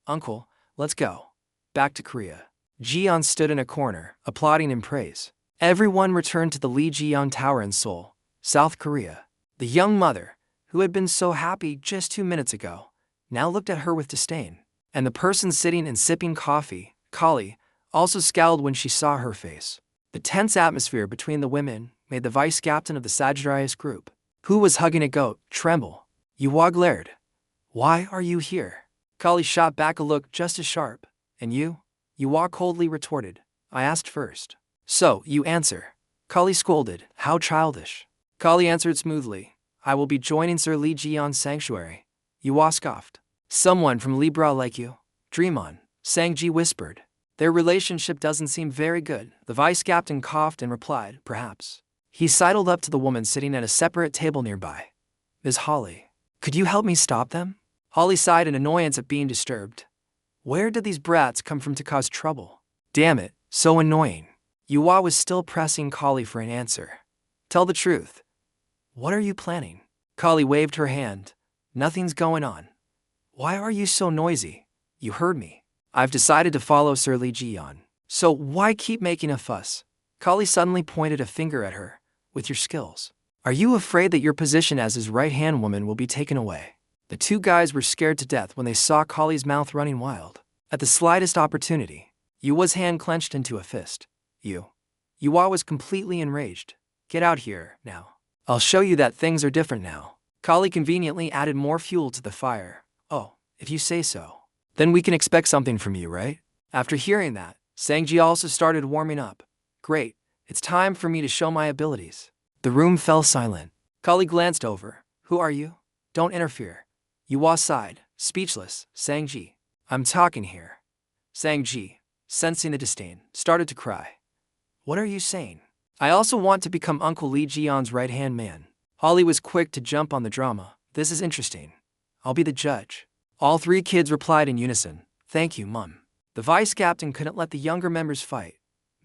Uncle, let's go. Back to Korea. Jian stood in a corner, applauding in praise. Everyone returned to the Liion Tower in Seoul, South Korea. The young mother, who had been so happy just 2 minutes ago, now looked at her with disdain. And the person sitting and sipping coffee, Kali, also scowled when she saw her face. The tense atmosphere between the women made the vice captain of the Sagittarius group, who was hugging a goat, tremble. Yuhua glared. Why are you here? Kali shot back a look just as sharp. And you? Yuhua coldly retorted. I asked first. So, you answer. Kali scolded. How childish. Kali answered smoothly. I will be joining Sir Liion's sanctuary. Yuhua scoffed. Someone from Libra like you? Dream on, Sanji whispered. Their relationship doesn't seem very good. The vice captain coughed and replied, perhaps. He sidled up to the woman sitting at a separate table nearby. Ms. Holly, could you help me stop them? Holly sighed in annoyance at being disturbed. Where did these brats come from to cause trouble? Damn it, so annoying. Yuhua was still pressing Kali for an answer. Tell the truth. What are you planning? Kali waved her hand. Nothing's going on. Why are you so noisy? You heard me. I've decided to follow Sir Liion. So why keep making a fuss? Kali suddenly pointed a finger at her. With your skills. Are you afraid that your position as his right-hand woman will be taken away? The two guys were scared to death when they saw Kali's mouth running wild. At the slightest opportunity, Yua's hand clenched into a fist. Yuhua was completely enraged. Get out here, now. I'll show you that things are different now. Kali conveniently added more fuel to the fire. Oh, if you say so. Then we can expect something from you, right? After hearing that, Sanji also started warming up. Great, it's time for me to show my abilities. The room fell silent. Kali glanced over. Who are you? Don't interfere. Yuhua sighed, speechless. Sanji, I'm talking here. Sanji, sensing the disdain, started to cry. What are you saying? I also want to become Uncle Liion's right-hand man. Holly was quick to jump on the drama. This is interesting. I'll be the judge. All three kids replied in unison. Thank you, Mum. The vice captain couldn't let the younger members fight.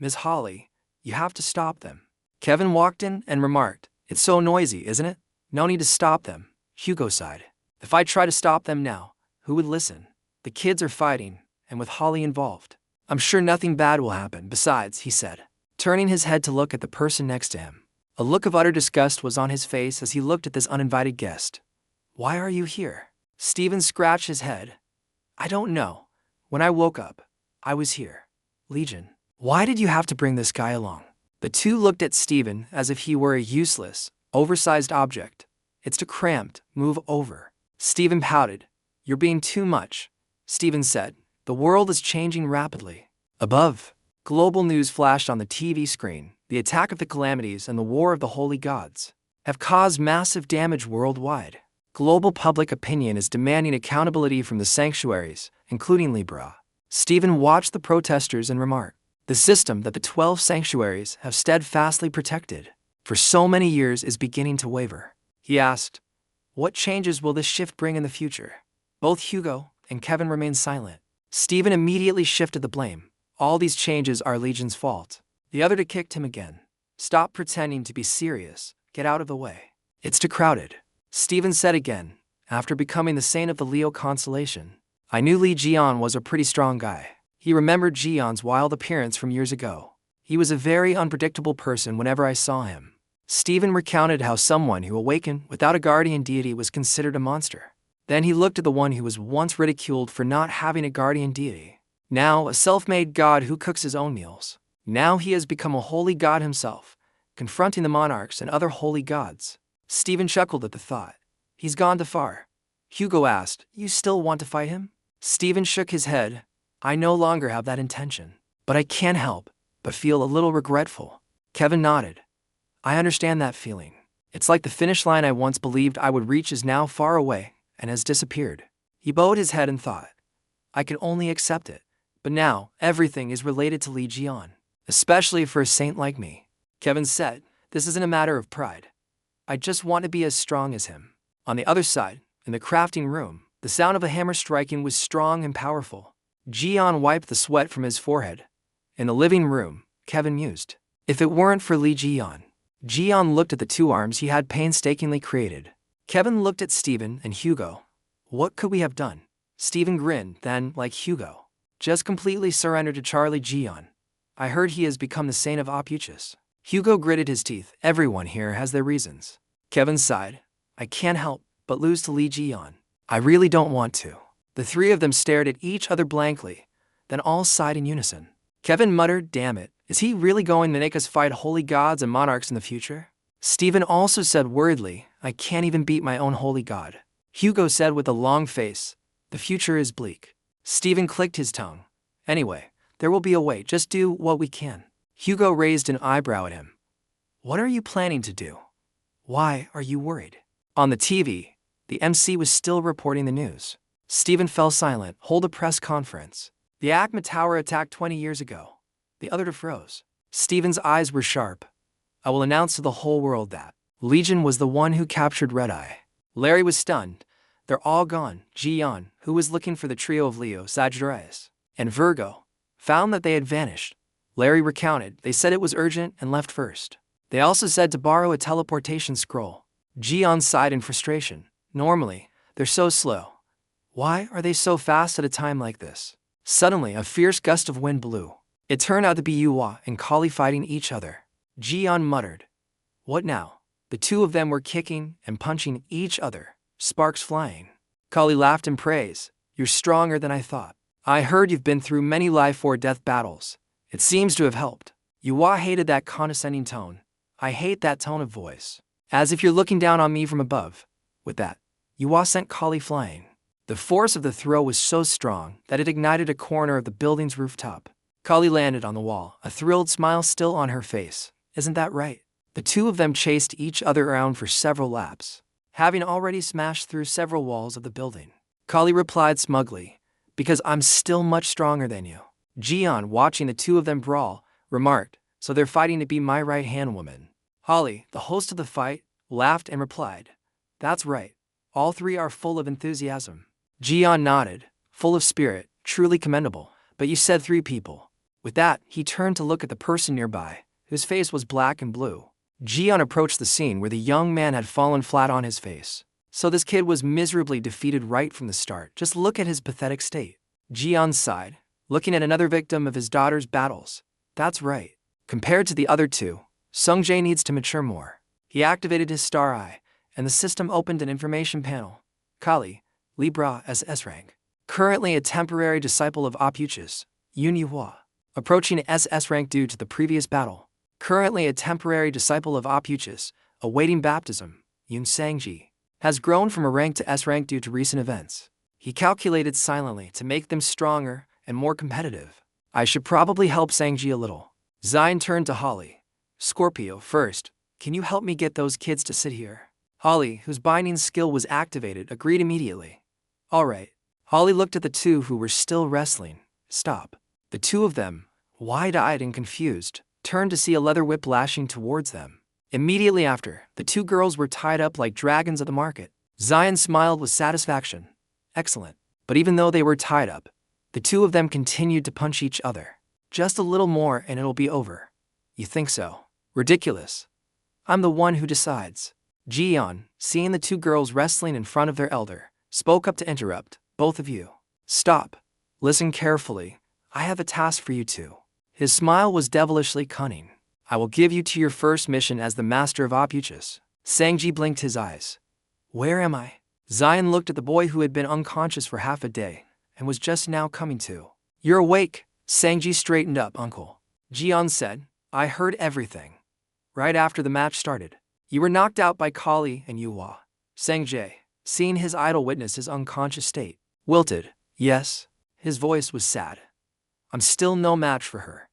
Ms. Holly, you have to stop them. Kevin walked in and remarked, it's so noisy, isn't it? No need to stop them. Hugo sighed. If I try to stop them now, who would listen? The kids are fighting, and with Holly involved. I'm sure nothing bad will happen. Besides, he said, turning his head to look at the person next to him. A look of utter disgust was on his face as he looked at this uninvited guest. Why are you here? Steven scratched his head. I don't know. When I woke up, I was here. Liion, why did you have to bring this guy along? The two looked at Steven as if he were a useless, oversized object. It's too cramped. Move over. Steven pouted. You're being too much. Steven said, the world is changing rapidly. Above, global news flashed on the TV screen. The attack of the calamities and the war of the holy gods have caused massive damage worldwide. Global public opinion is demanding accountability from the sanctuaries, including Libra. Steven watched the protesters and remarked, the system that the 12 sanctuaries have steadfastly protected for so many years is beginning to waver. He asked, what changes will this shift bring in the future? Both Hugo and Kevin remained silent. Steven immediately shifted the blame. All these changes are Legion's fault. The other kicked him again. Stop pretending to be serious. Get out of the way. It's too crowded. Steven said again, after becoming the saint of the Leo constellation. I knew Liion was a pretty strong guy. He remembered Jion's wild appearance from years ago. He was a very unpredictable person whenever I saw him. Steven recounted how someone who awakened without a guardian deity was considered a monster. Then he looked at the one who was once ridiculed for not having a guardian deity. Now a self-made god who cooks his own meals. Now he has become a holy god himself, confronting the monarchs and other holy gods. Steven chuckled at the thought. He's gone too far. Hugo asked, you still want to fight him? Steven shook his head. I no longer have that intention. But I can't help but feel a little regretful. Kevin nodded. I understand that feeling. It's like the finish line I once believed I would reach is now far away and has disappeared. He bowed his head and thought. I can only accept it. But now, everything is related to Liion, especially for a saint like me. Kevin said, this isn't a matter of pride. I just want to be as strong as him. On the other side, in the crafting room, the sound of a hammer striking was strong and powerful. Jion wiped the sweat from his forehead. In the living room, Kevin mused. If it weren't for Liion. Jion looked at the two arms he had painstakingly created. Kevin looked at Steven and Hugo. What could we have done? Steven grinned, then, like Hugo, just completely surrendered to Charlie Jion. I heard he has become the saint of opuchus. Hugo gritted his teeth. Everyone here has their reasons. Kevin sighed. I can't help but lose to Liion. I really don't want to. The three of them stared at each other blankly, then all sighed in unison. Kevin muttered, damn it, is he really going to make us fight holy gods and monarchs in the future? Steven also said worriedly, I can't even beat my own holy god. Hugo said with a long face, the future is bleak. Steven clicked his tongue. Anyway, there will be a way, just do what we can. Hugo raised an eyebrow at him. What are you planning to do? Why are you worried? On the TV, the MC was still reporting the news. Stephen fell silent. Hold a press conference. The Acma Tower attacked 20 years ago. The other froze. Stephen's eyes were sharp. I will announce to the whole world that Liion was the one who captured Red Eye. Larry was stunned. They're all gone. Liion, who was looking for the trio of Leo, Sagittarius, and Virgo, found that they had vanished. Larry recounted. They said it was urgent and left first. They also said to borrow a teleportation scroll. Liion sighed in frustration. Normally, they're so slow. Why are they so fast at a time like this? Suddenly, a fierce gust of wind blew. It turned out to be Yuwa and Kali fighting each other. Liion muttered. What now? The two of them were kicking and punching each other, sparks flying. Kali laughed in praise. You're stronger than I thought. I heard you've been through many life or death battles. It seems to have helped. Yuwa hated that condescending tone. I hate that tone of voice. As if you're looking down on me from above. With that, Yuwa sent Kali flying. The force of the throw was so strong that it ignited a corner of the building's rooftop. Kali landed on the wall, a thrilled smile still on her face. Isn't that right? The two of them chased each other around for several laps, having already smashed through several walls of the building. Kali replied smugly, because I'm still much stronger than you. Liion, watching the two of them brawl, remarked, so they're fighting to be my right-hand woman. Holly, the host of the fight, laughed and replied, that's right. All three are full of enthusiasm. Liion nodded, full of spirit, truly commendable, but you said 3 people. With that, he turned to look at the person nearby, whose face was black and blue. Liion approached the scene where the young man had fallen flat on his face. So this kid was miserably defeated right from the start. Just look at his pathetic state. Liion sighed, looking at another victim of his daughter's battles. That's right. Compared to the other two, Sungjae needs to mature more. He activated his star eye, and the system opened an information panel. Kali, Libra SS rank. Currently a temporary disciple of opuchus, Yun Yuhua. Approaching SS rank due to the previous battle. Currently a temporary disciple of opuchus, awaiting baptism, Yun Sanji. Has grown from a rank to S rank due to recent events. He calculated silently to make them stronger and more competitive. I should probably help Sanji a little. Zion turned to Holly. Scorpio, first, can you help me get those kids to sit here? Holly, whose binding skill was activated, agreed immediately. All right. Holly looked at the two who were still wrestling. Stop. The two of them, wide-eyed and confused, turned to see a leather whip lashing towards them. Immediately after, the two girls were tied up like dragons of the market. Zion smiled with satisfaction. Excellent. But even though they were tied up, the two of them continued to punch each other. Just a little more and it'll be over. You think so? Ridiculous. I'm the one who decides. Liion, seeing the two girls wrestling in front of their elder, spoke up to interrupt. Both of you. Stop. Listen carefully. I have a task for you two. His smile was devilishly cunning. I will give you to your first mission as the master of opuchus. Sanji blinked his eyes. Where am I? Zion looked at the boy who had been unconscious for half a day and was just now coming to. You're awake. Sanji straightened up, uncle. Liion said, I heard everything. Right after the match started. You were knocked out by Kali and Yuwa. Sanjay, seeing his idol witness his unconscious state, wilted. Yes. His voice was sad. I'm still no match for her.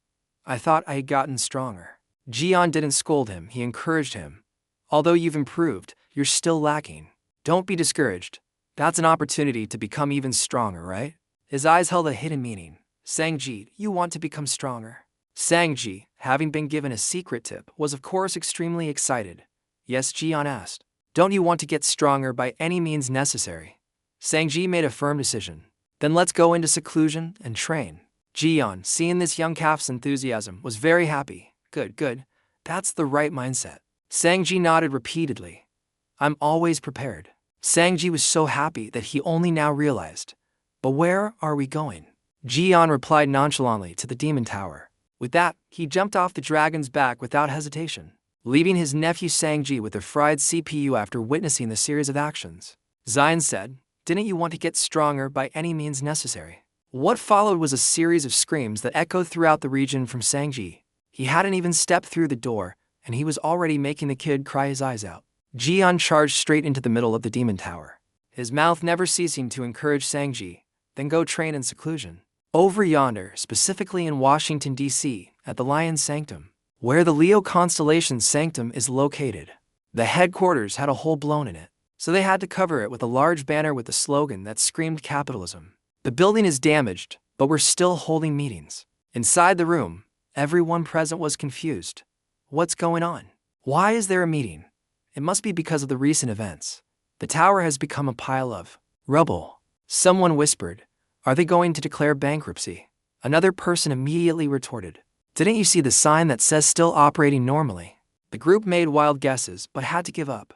I thought I had gotten stronger. Liion didn't scold him, he encouraged him. Although you've improved, you're still lacking. Don't be discouraged. That's an opportunity to become even stronger, right? His eyes held a hidden meaning. Sanji, you want to become stronger? Sanji, having been given a secret tip, was of course extremely excited. Yes, Liion asked. Don't you want to get stronger by any means necessary? Sanji made a firm decision. Then let's go into seclusion and train. Liion, seeing this young calf's enthusiasm, was very happy. Good. That's the right mindset. Sanji nodded repeatedly. I'm always prepared. Sanji was so happy that he only now realized. But where are we going? Liion replied nonchalantly to the demon tower. With that, he jumped off the dragon's back without hesitation, leaving his nephew Sanji with a fried CPU after witnessing the series of actions. Zion said, didn't you want to get stronger by any means necessary? What followed was a series of screams that echoed throughout the region from Sanji. He hadn't even stepped through the door, and he was already making the kid cry his eyes out. Liion charged straight into the middle of the demon tower, his mouth never ceasing to encourage Sanji, then go train in seclusion. Over yonder, specifically in Washington, D.C., at the Lion Sanctum, where the Leo constellation's sanctum is located. The headquarters had a hole blown in it. so they had to cover it with a large banner with a slogan that screamed capitalism. The building is damaged, but we're still holding meetings. Inside the room, everyone present was confused. What's going on? Why is there a meeting? It must be because of the recent events. The tower has become a pile of rubble. Someone whispered, "Are they going to declare bankruptcy?" Another person immediately retorted, "Didn't you see the sign that says still operating normally?" The group made wild guesses, but had to give up.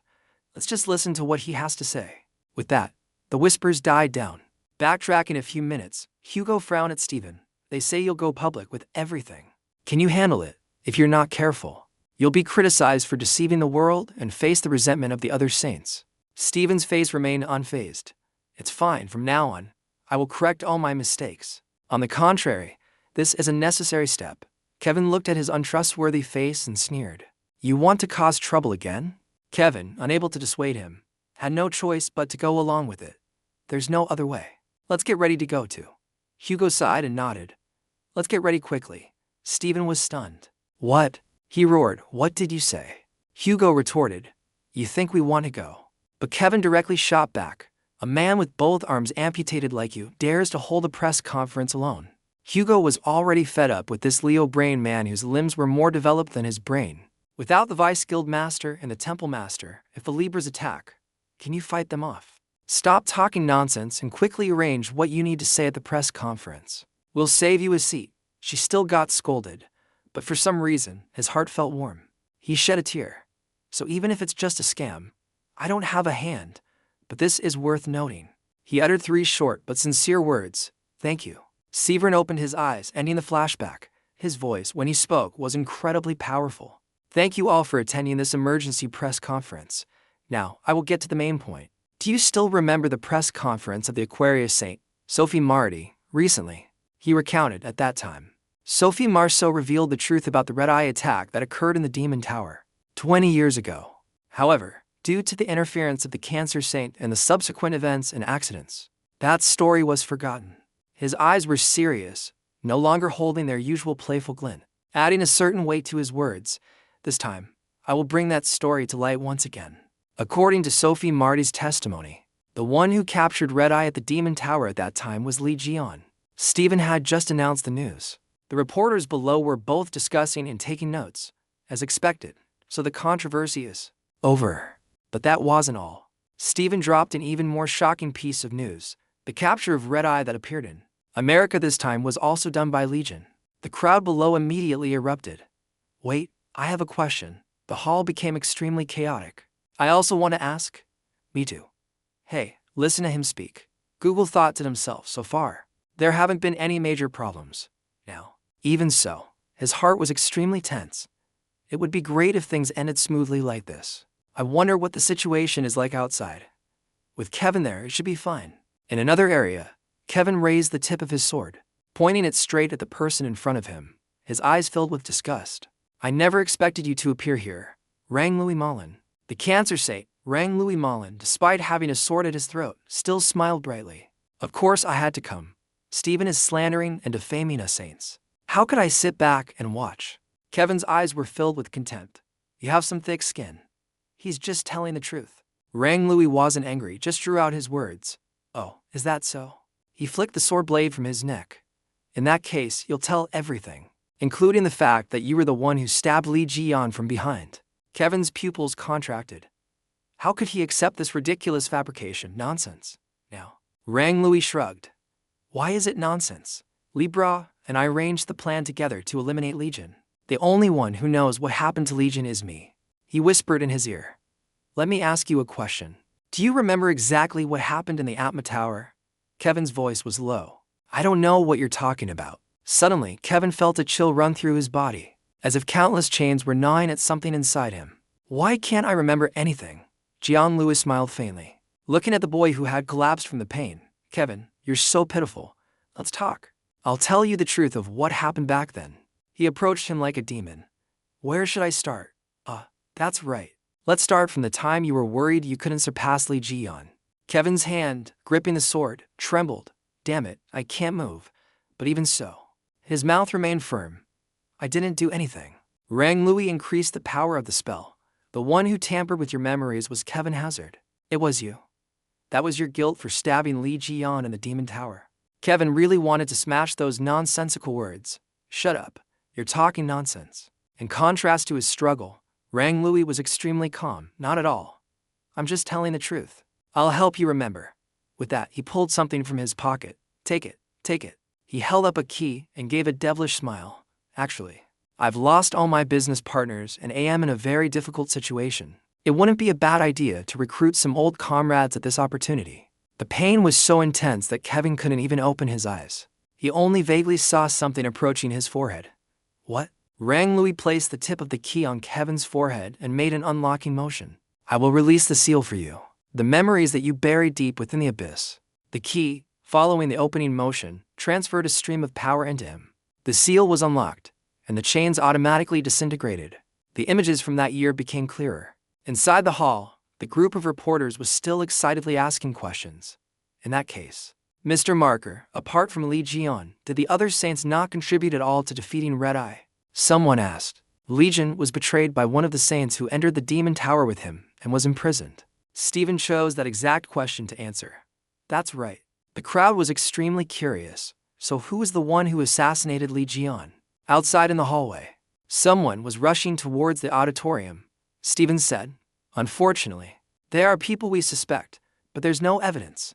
Let's just listen to what he has to say. With that, the whispers died down. Backtracking a few minutes, Hugo frowned at Stephen. "They say you'll go public with everything. Can you handle it? If you're not careful, you'll be criticized for deceiving the world and face the resentment of the other saints." Stephen's face remained unfazed. "It's fine. From now on, I will correct all my mistakes. On the contrary, this is a necessary step." Kevin looked at his untrustworthy face and sneered. "You want to cause trouble again?" Kevin, unable to dissuade him, had no choice but to go along with it. "There's no other way. Let's get ready to go too." Hugo sighed and nodded. "Let's get ready quickly." Stephen was stunned. "What?" he roared. "What did you say?" Hugo retorted, "You think we want to go?" But Kevin directly shot back. "A man with both arms amputated like you dares to hold a press conference alone." Hugo was already fed up with this Leo brain man whose limbs were more developed than his brain. Without the Vice Guild Master and the Temple Master, if the Libras attack, can you fight them off? Stop talking nonsense and quickly arrange what you need to say at the press conference. We'll save you a seat. She still got scolded, but for some reason, his heart felt warm. He shed a tear. So even if it's just a scam, I don't have a hand, but this is worth noting. He uttered 3 short but sincere words. "Thank you." Severin opened his eyes, ending the flashback. His voice, when he spoke, was incredibly powerful. "Thank you all for attending this emergency press conference. Now, I will get to the main point. Do you still remember the press conference of the Aquarius Saint, Sophie Marty, recently?" He recounted at that time. Sophie Marceau revealed the truth about the Red Eye attack that occurred in the Demon Tower 20 years ago. However, due to the interference of the Cancer Saint and the subsequent events and accidents, that story was forgotten. His eyes were serious, no longer holding their usual playful glint. Adding a certain weight to his words, "This time, I will bring that story to light once again." According to Sophie Marty's testimony, the one who captured Red Eye at the Demon Tower at that time was Liion. Stephen had just announced the news. The reporters below were both discussing and taking notes, as expected, so the controversy is over. But that wasn't all. Stephen dropped an even more shocking piece of news: the capture of Red Eye that appeared in America this time was also done by Liion. The crowd below immediately erupted. "Wait, I have a question." The hall became extremely chaotic. "I also want to ask." "Me too." "Hey, listen to him speak." Google thought to himself, so far, there haven't been any major problems. Now, even so, his heart was extremely tense. It would be great if things ended smoothly like this. I wonder what the situation is like outside. With Kevin there, it should be fine. In another area, Kevin raised the tip of his sword, pointing it straight at the person in front of him, his eyes filled with disgust. "I never expected you to appear here." Rang Louis Malin. The Cancer Saint, Rang Louis Malin, despite having a sword at his throat, still smiled brightly. "Of course I had to come. Stephen is slandering and defaming us saints. How could I sit back and watch?" Kevin's eyes were filled with contempt. "You have some thick skin. He's just telling the truth." Rang Louis wasn't angry, just drew out his words. "Oh, is that so?" He flicked the sword blade from his neck. "In that case, you'll tell everything, including the fact that you were the one who stabbed Liion from behind." Kevin's pupils contracted. How could he accept this ridiculous fabrication? Nonsense. Now, Rang Louis shrugged. "Why is it nonsense? Libra and I arranged the plan together to eliminate Liion. The only one who knows what happened to Liion is me." He whispered in his ear. "Let me ask you a question. Do you remember exactly what happened in the Atma Tower?" Kevin's voice was low. "I don't know what you're talking about." Suddenly, Kevin felt a chill run through his body, as if countless chains were gnawing at something inside him. "Why can't I remember anything?" Jean-Louis smiled faintly, looking at the boy who had collapsed from the pain. "Kevin, you're so pitiful. Let's talk. I'll tell you the truth of what happened back then." He approached him like a demon. "Where should I start?" That's right. Let's start from the time you were worried you couldn't surpass Liion." Kevin's hand, gripping the sword, trembled. "Damn it, I can't move." But even so, his mouth remained firm. "I didn't do anything." Rang Louis increased the power of the spell. "The one who tampered with your memories was Kevin Hazard." It was you. That was your guilt for stabbing Liion in the Demon Tower. Kevin really wanted to smash those nonsensical words. Shut up. You're talking nonsense. In contrast to his struggle, Rang Lui was extremely calm. Not at all. I'm just telling the truth. I'll help you remember. With that, he pulled something from his pocket. Take it, take it. He held up a key and gave a devilish smile. Actually, I've lost all my business partners and am in a very difficult situation. It wouldn't be a bad idea to recruit some old comrades at this opportunity. The pain was so intense that Kevin couldn't even open his eyes. He only vaguely saw something approaching his forehead. What? Rang Lui placed the tip of the key on Kevin's forehead and made an unlocking motion. I will release the seal for you. The memories that you buried deep within the abyss. The key, following the opening motion, transferred a stream of power into him. The seal was unlocked, and the chains automatically disintegrated. The images from that year became clearer. Inside the hall, the group of reporters was still excitedly asking questions. In that case, Mr. Marker, apart from Liion, did the other saints not contribute at all to defeating Red Eye? Someone asked. Liion was betrayed by one of the saints who entered the Demon Tower with him and was imprisoned. Stephen chose that exact question to answer. That's right. The crowd was extremely curious. So who was the one who assassinated Liion? Outside in the hallway, someone was rushing towards the auditorium. Stephen said, Unfortunately, there are people we suspect, but there's no evidence.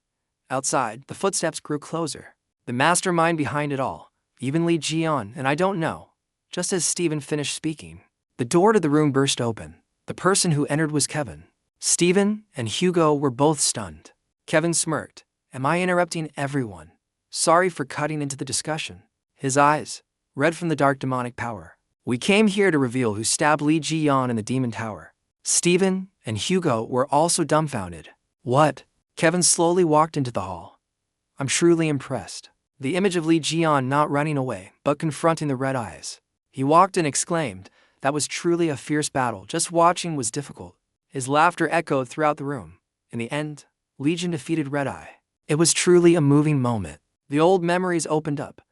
Outside, the footsteps grew closer. The mastermind behind it all, even Liion, and I don't know. Just as Stephen finished speaking, the door to the room burst open. The person who entered was Kevin. Stephen and Hugo were both stunned. Kevin smirked. Am I interrupting everyone? Sorry for cutting into the discussion. His eyes, red from the dark demonic power. We came here to reveal who stabbed Liion in the Demon Tower. Stephen and Hugo were also dumbfounded. What? Kevin slowly walked into the hall. I'm truly impressed. The image of Liion not running away, but confronting the red eyes. He walked and exclaimed, that was truly a fierce battle. Just watching was difficult. His laughter echoed throughout the room. In the end, Liion defeated Red Eye. It was truly a moving moment. The old memories opened up.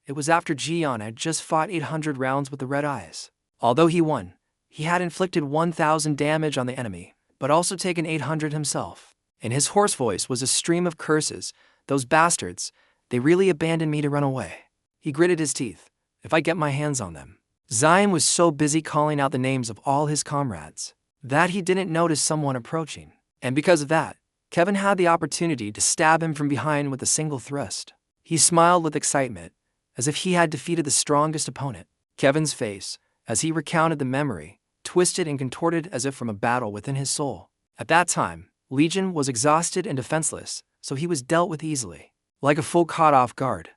It was after Jian had just fought 800 rounds with the Red Eyes. Although he won, he had inflicted 1,000 damage on the enemy, but also taken 800 himself. In his hoarse voice was a stream of curses. Those bastards, they really abandoned me to run away. He gritted his teeth. If I get my hands on them. Zion was so busy calling out the names of all his comrades that he didn't notice someone approaching. And because of that, Kevin had the opportunity to stab him from behind with a single thrust. He smiled with excitement, as if he had defeated the strongest opponent. Kevin's face, as he recounted the memory, twisted and contorted as if from a battle within his soul. At that time, Liion was exhausted and defenseless, so he was dealt with easily, like a fool caught off guard.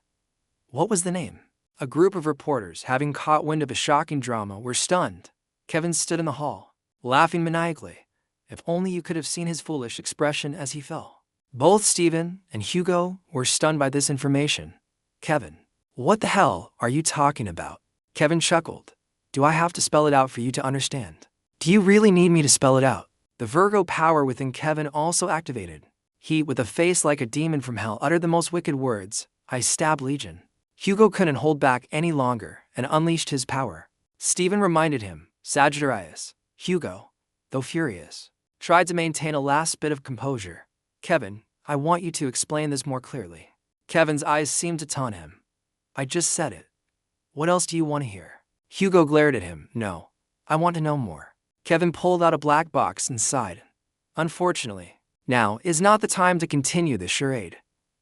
What was the name? A group of reporters, having caught wind of a shocking drama, were stunned. Kevin stood in the hall, laughing maniacally. If only you could have seen his foolish expression as he fell. Both Stephen and Hugo were stunned by this information. Kevin, what the hell are you talking about? Kevin chuckled. Do I have to spell it out for you to understand? Do you really need me to spell it out? The Virgo power within Kevin also activated. He, with a face like a demon from hell, uttered the most wicked words. I stab Liion. Hugo couldn't hold back any longer and unleashed his power. Stephen reminded him, Sagittarius. Hugo, though furious, tried to maintain a last bit of composure. Kevin, I want you to explain this more clearly. Kevin's eyes seemed to taunt him. I just said it. What else do you want to hear? Hugo glared at him. No, I want to know more. Kevin pulled out a black box and sighed. Unfortunately, now is not the time to continue this charade.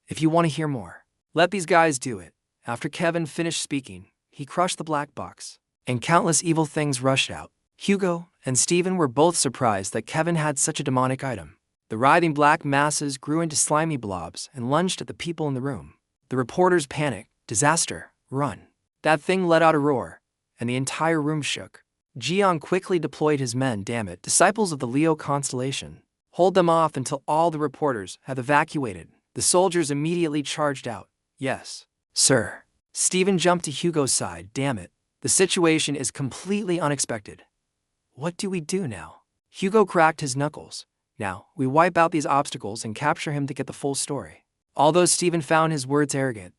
If you want to hear more, let these guys do it. After Kevin finished speaking, he crushed the black box, and countless evil things rushed out. Hugo and Stephen were both surprised that Kevin had such a demonic item. The writhing black masses grew into slimy blobs and lunged at the people in the room. The reporters panicked. Disaster, run. That thing let out a roar, and the entire room shook. Jian quickly deployed his men. Damn it, disciples of the Leo constellation. Hold them off until all the reporters have evacuated. The soldiers immediately charged out. Yes, sir. Stephen jumped to Hugo's side. Damn it, the situation is completely unexpected. What do we do now? Hugo cracked his knuckles. Now, we wipe out these obstacles and capture him to get the full story. Although Stephen found his words arrogant,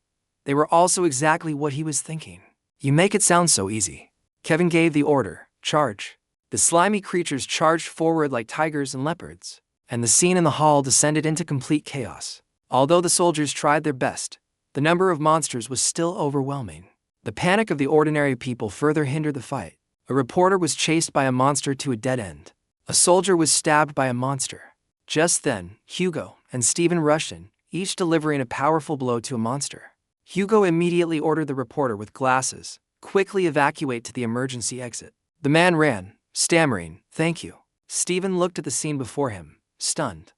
they were also exactly what he was thinking. You make it sound so easy. Kevin gave the order, charge. The slimy creatures charged forward like tigers and leopards. and the scene in the hall descended into complete chaos. Although the soldiers tried their best, the number of monsters was still overwhelming. The panic of the ordinary people further hindered the fight. A reporter was chased by a monster to a dead end. A soldier was stabbed by a monster. Just then, Hugo and Stephen rushed in, each delivering a powerful blow to a monster. Hugo immediately ordered the reporter with glasses, quickly evacuate to the emergency exit. The man ran, stammering, "Thank you." Stephen looked at the scene before him, stunned.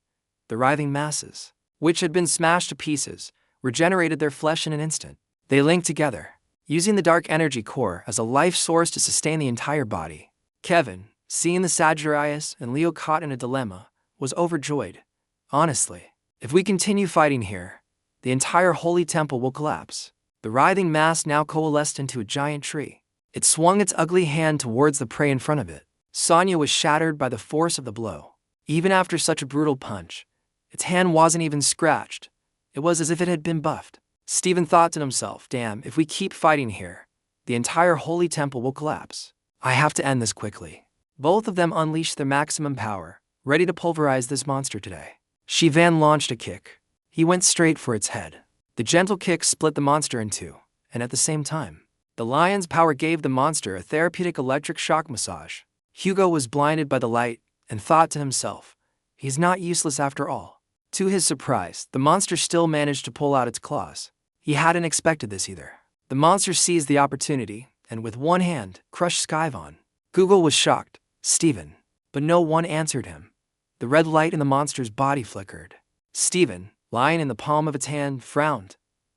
The writhing masses, which had been smashed to pieces, regenerated their flesh in an instant. They linked together, using the dark energy core as a life source to sustain the entire body. Kevin, seeing the Sagittarius and Leo caught in a dilemma, was overjoyed. Honestly, if we continue fighting here, the entire holy temple will collapse. The writhing mass now coalesced into a giant tree. It swung its ugly hand towards the prey in front of it. Sonya was shattered by the force of the blow. Even after such a brutal punch, its hand wasn't even scratched. It was as if it had been buffed. Stephen thought to himself, damn, if we keep fighting here, the entire holy temple will collapse. I have to end this quickly. Both of them unleashed their maximum power, ready to pulverize this monster today. Shivan launched a kick. He went straight for its head. The gentle kick split the monster in two, and at the same time, the lion's power gave the monster a therapeutic electric shock massage. Hugo was blinded by the light and thought to himself, he's not useless after all. To his surprise, the monster still managed to pull out its claws. He hadn't expected this either. The monster seized the opportunity and with one hand crushed Skyvon. Google was shocked, Stephen, but no one answered him. The red light in the monster's body flickered. Stephen, lying in the palm of its hand, frowned.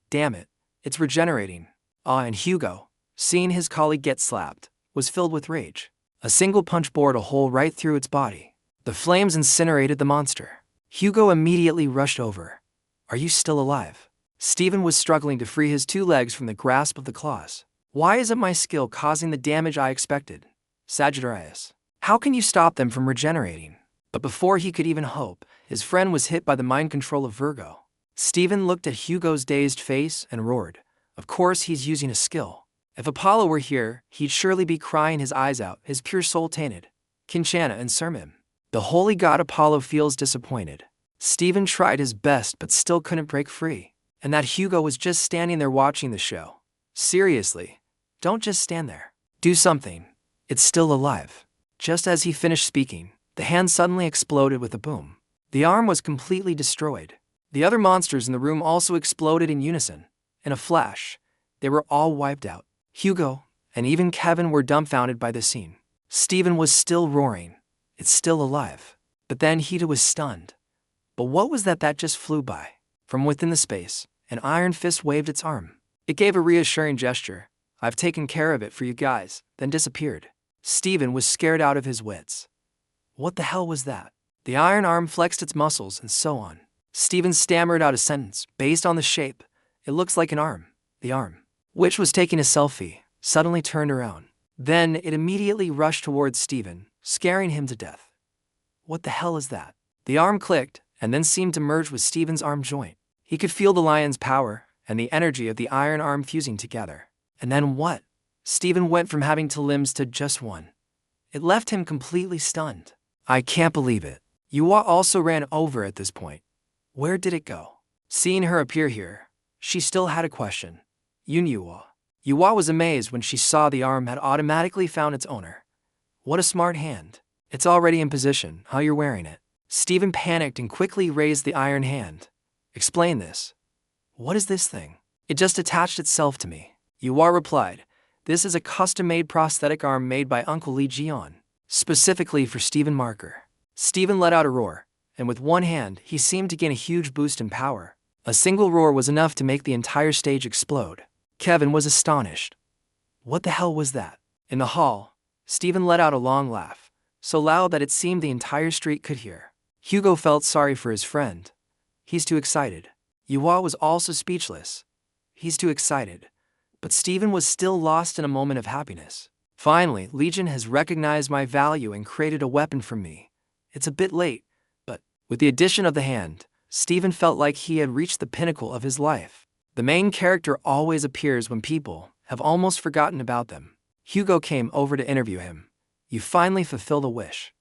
Damn it, it's regenerating. And Hugo, seeing his colleague get slapped, was filled with rage. A single punch bored a hole right through its body. The flames incinerated the monster. Hugo immediately rushed over. Are you still alive? Stephen was struggling to free his two legs from the grasp of the claws. Why isn't my skill causing the damage I expected? Sagittarius, how can you stop them from regenerating? But before he could even hope, his friend was hit by the mind control of Virgo. Stephen looked at Hugo's dazed face and roared. Of course he's using a skill. If Apollo were here, he'd surely be crying his eyes out, his pure soul tainted. Kinchana and Sermim. The holy god Apollo feels disappointed. Stephen tried his best but still couldn't break free. And that Hugo was just standing there watching the show. Seriously, don't just stand there. Do something. It's still alive. Just as he finished speaking, the hand suddenly exploded with a boom. The arm was completely destroyed. The other monsters in the room also exploded in unison. In a flash, they were all wiped out. Hugo, and even Kevin were dumbfounded by the scene. Stephen was still roaring. It's still alive. But then Hita was stunned. But what was that just flew by? From within the space, an iron fist waved its arm. It gave a reassuring gesture. I've taken care of it for you guys, then disappeared. Stephen was scared out of his wits. What the hell was that? The iron arm flexed its muscles and so on. Stephen stammered out a sentence. Based on the shape, it looks like an arm. The arm, which was taking a selfie, suddenly turned around. Then it immediately rushed towards Stephen, scaring him to death. What the hell is that? The arm clicked and then seemed to merge with Stephen's arm joint. He could feel the lion's power and the energy of the iron arm fusing together. And then what? Stephen went from having two limbs to just one. It left him completely stunned. I can't believe it. Yua also ran over at this point. Where did it go? Seeing her appear here, she still had a question. Yua. Yua was amazed when she saw the arm had automatically found its owner. What a smart hand. It's already in position, how you're wearing it. Stephen panicked and quickly raised the iron hand. Explain this. What is this thing? It just attached itself to me. Yua replied, this is a custom-made prosthetic arm made by Uncle Liion, specifically for Stephen Marker. Stephen let out a roar, and with one hand, he seemed to gain a huge boost in power. A single roar was enough to make the entire stage explode. Kevin was astonished. What the hell was that? In the hall, Stephen let out a long laugh, so loud that it seemed the entire street could hear. Hugo felt sorry for his friend. He's too excited. Yua was also speechless. He's too excited. But Stephen was still lost in a moment of happiness. Finally, Liion has recognized my value and created a weapon for me. It's a bit late, but with the addition of the hand, Stephen felt like he had reached the pinnacle of his life. The main character always appears when people have almost forgotten about them. Hugo came over to interview him. You finally fulfilled a wish.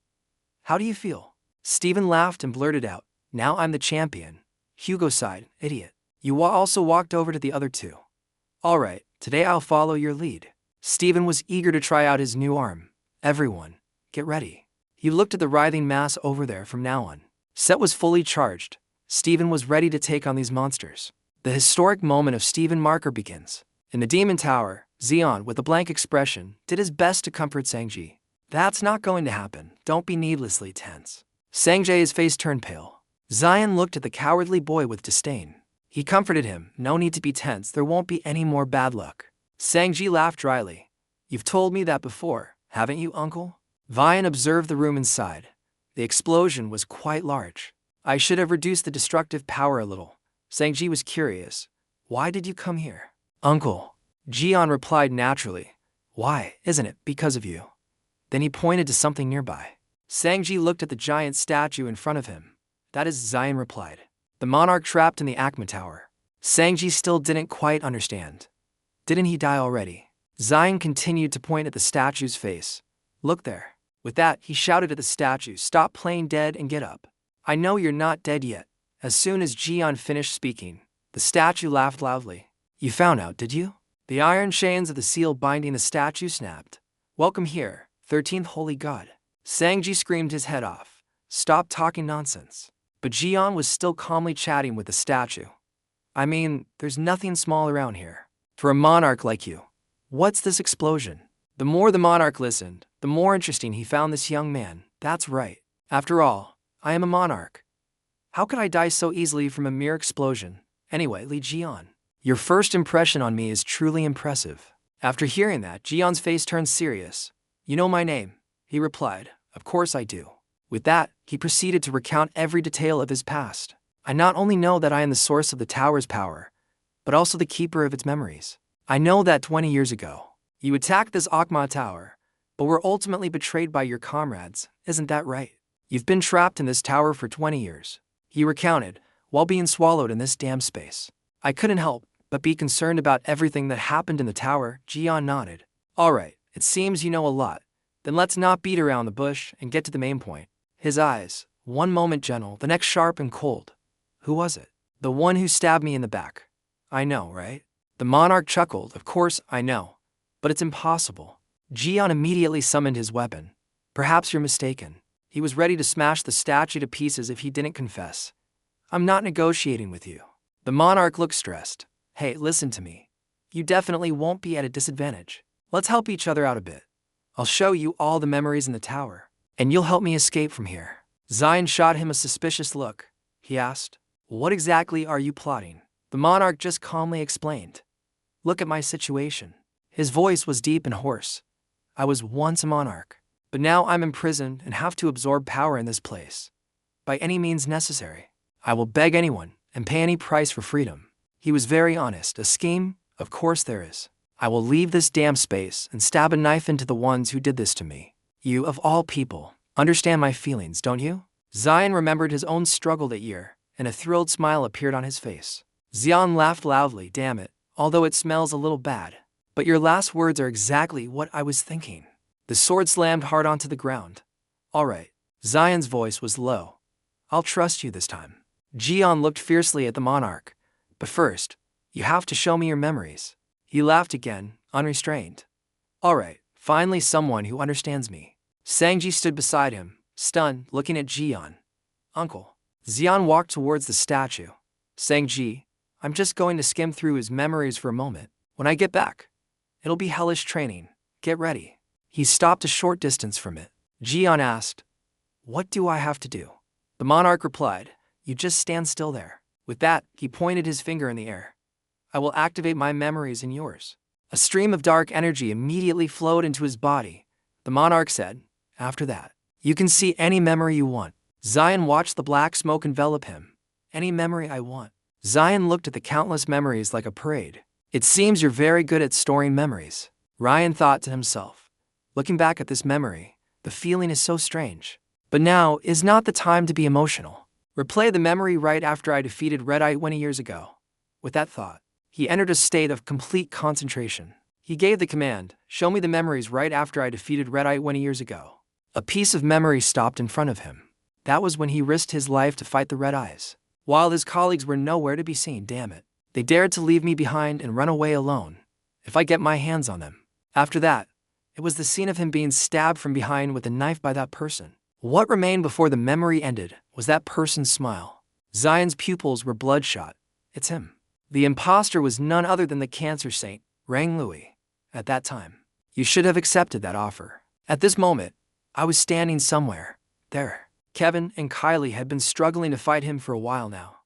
How do you feel? Stephen laughed and blurted out, "Now I'm the champion." Hugo sighed, "Idiot. You also walked over to the other two." "All right, today I'll follow your lead." Stephen was eager to try out his new arm. "Everyone, get ready." He looked at the writhing mass over there. From now on, Set was fully charged. Stephen was ready to take on these monsters. The historic moment of Stephen Marker begins. In the Demon Tower, Liion, with a blank expression, did his best to comfort Sanji. "That's not going to happen. Don't be needlessly tense." Sanji's face turned pale. Liion looked at the cowardly boy with disdain. He comforted him, "No need to be tense, there won't be any more bad luck." Sanji laughed dryly. "You've told me that before, haven't you, uncle?" Liion observed the room inside. The explosion was quite large. "I should have reduced the destructive power a little." Sanji was curious. "Why did you come here?" "Uncle," Jian replied naturally. "Why, isn't it because of you?" Then he pointed to something nearby. Sanji looked at the giant statue in front of him. "That is," Zion replied. "The monarch trapped in the Acma Tower." Sanji still didn't quite understand. "Didn't he die already?" Zion continued to point at the statue's face. "Look there." With that, he shouted at the statue, "Stop playing dead and get up. I know you're not dead yet." As soon as Jian finished speaking, the statue laughed loudly. "You found out, did you?" The iron chains of the seal binding the statue snapped. "Welcome here, 13th Holy God." Sanji screamed his head off. "Stop talking nonsense." But Jian was still calmly chatting with the statue. "I mean, there's nothing small around here. For a monarch like you. What's this explosion?" The more the monarch listened, the more interesting he found this young man. "That's right. After all, I am a monarch. How could I die so easily from a mere explosion? Anyway, Li Jian, your first impression on me is truly impressive." After hearing that, Jian's face turned serious. "You know my name?" he replied. "Of course I do." With that, he proceeded to recount every detail of his past. "I not only know that I am the source of the tower's power, but also the keeper of its memories. I know that 20 years ago, you attacked this Acma Tower, but were ultimately betrayed by your comrades, isn't that right? You've been trapped in this tower for 20 years. He recounted, while being swallowed in this damn space. "I couldn't help but be concerned about everything that happened in the tower." Jian nodded. "All right, it seems you know a lot. Then let's not beat around the bush and get to the main point." His eyes, one moment gentle, the next sharp and cold. "Who was it?" "The one who stabbed me in the back." "I know, right?" The monarch chuckled. "Of course, I know. But it's impossible." Jian immediately summoned his weapon. "Perhaps you're mistaken." He was ready to smash the statue to pieces if he didn't confess. "I'm not negotiating with you." The monarch looked stressed. "Hey, listen to me. You definitely won't be at a disadvantage. Let's help each other out a bit. I'll show you all the memories in the tower, and you'll help me escape from here." Zion shot him a suspicious look. He asked, "What exactly are you plotting?" The monarch just calmly explained. "Look at my situation." His voice was deep and hoarse. "I was once a monarch, but now I'm imprisoned and have to absorb power in this place. By any means necessary, I will beg anyone and pay any price for freedom." He was very honest. "A scheme? Of course there is. I will leave this damn space and stab a knife into the ones who did this to me. You, of all people, understand my feelings, don't you?" Zion remembered his own struggle that year, and a thrilled smile appeared on his face. Zion laughed loudly. "Damn it, although it smells a little bad. But your last words are exactly what I was thinking." The sword slammed hard onto the ground. "All right." Zion's voice was low. "I'll trust you this time." Jian looked fiercely at the monarch. "But first, you have to show me your memories." He laughed again, unrestrained. "All right, finally someone who understands me." Sanji stood beside him, stunned, looking at Jian. "Uncle." Zion walked towards the statue. "Sanji, I'm just going to skim through his memories for a moment. When I get back, it'll be hellish training. Get ready." He stopped a short distance from it. Jian asked, "What do I have to do?" The monarch replied, "You just stand still there." With that, he pointed his finger in the air. "I will activate my memories in yours." A stream of dark energy immediately flowed into his body. The monarch said, "After that, you can see any memory you want." Zion watched the black smoke envelop him. "Any memory I want." Zion looked at the countless memories like a parade. "It seems you're very good at storing memories," Ryan thought to himself. Looking back at this memory, the feeling is so strange. But now is not the time to be emotional. Replay the memory right after I defeated Red Eye 20 years ago. With that thought, he entered a state of complete concentration. He gave the command, "Show me the memories right after I defeated Red Eye 20 years ago." A piece of memory stopped in front of him. That was when he risked his life to fight the Red Eyes. While his colleagues were nowhere to be seen, damn it. They dared to leave me behind and run away alone. If I get my hands on them. After that, it was the scene of him being stabbed from behind with a knife by that person. What remained before the memory ended was that person's smile. Zion's pupils were bloodshot. It's him. The imposter was none other than the cancer saint, Rang Lui. At that time, you should have accepted that offer. At this moment, I was standing somewhere. There. Kevin and Kylie had been struggling to fight him for a while now.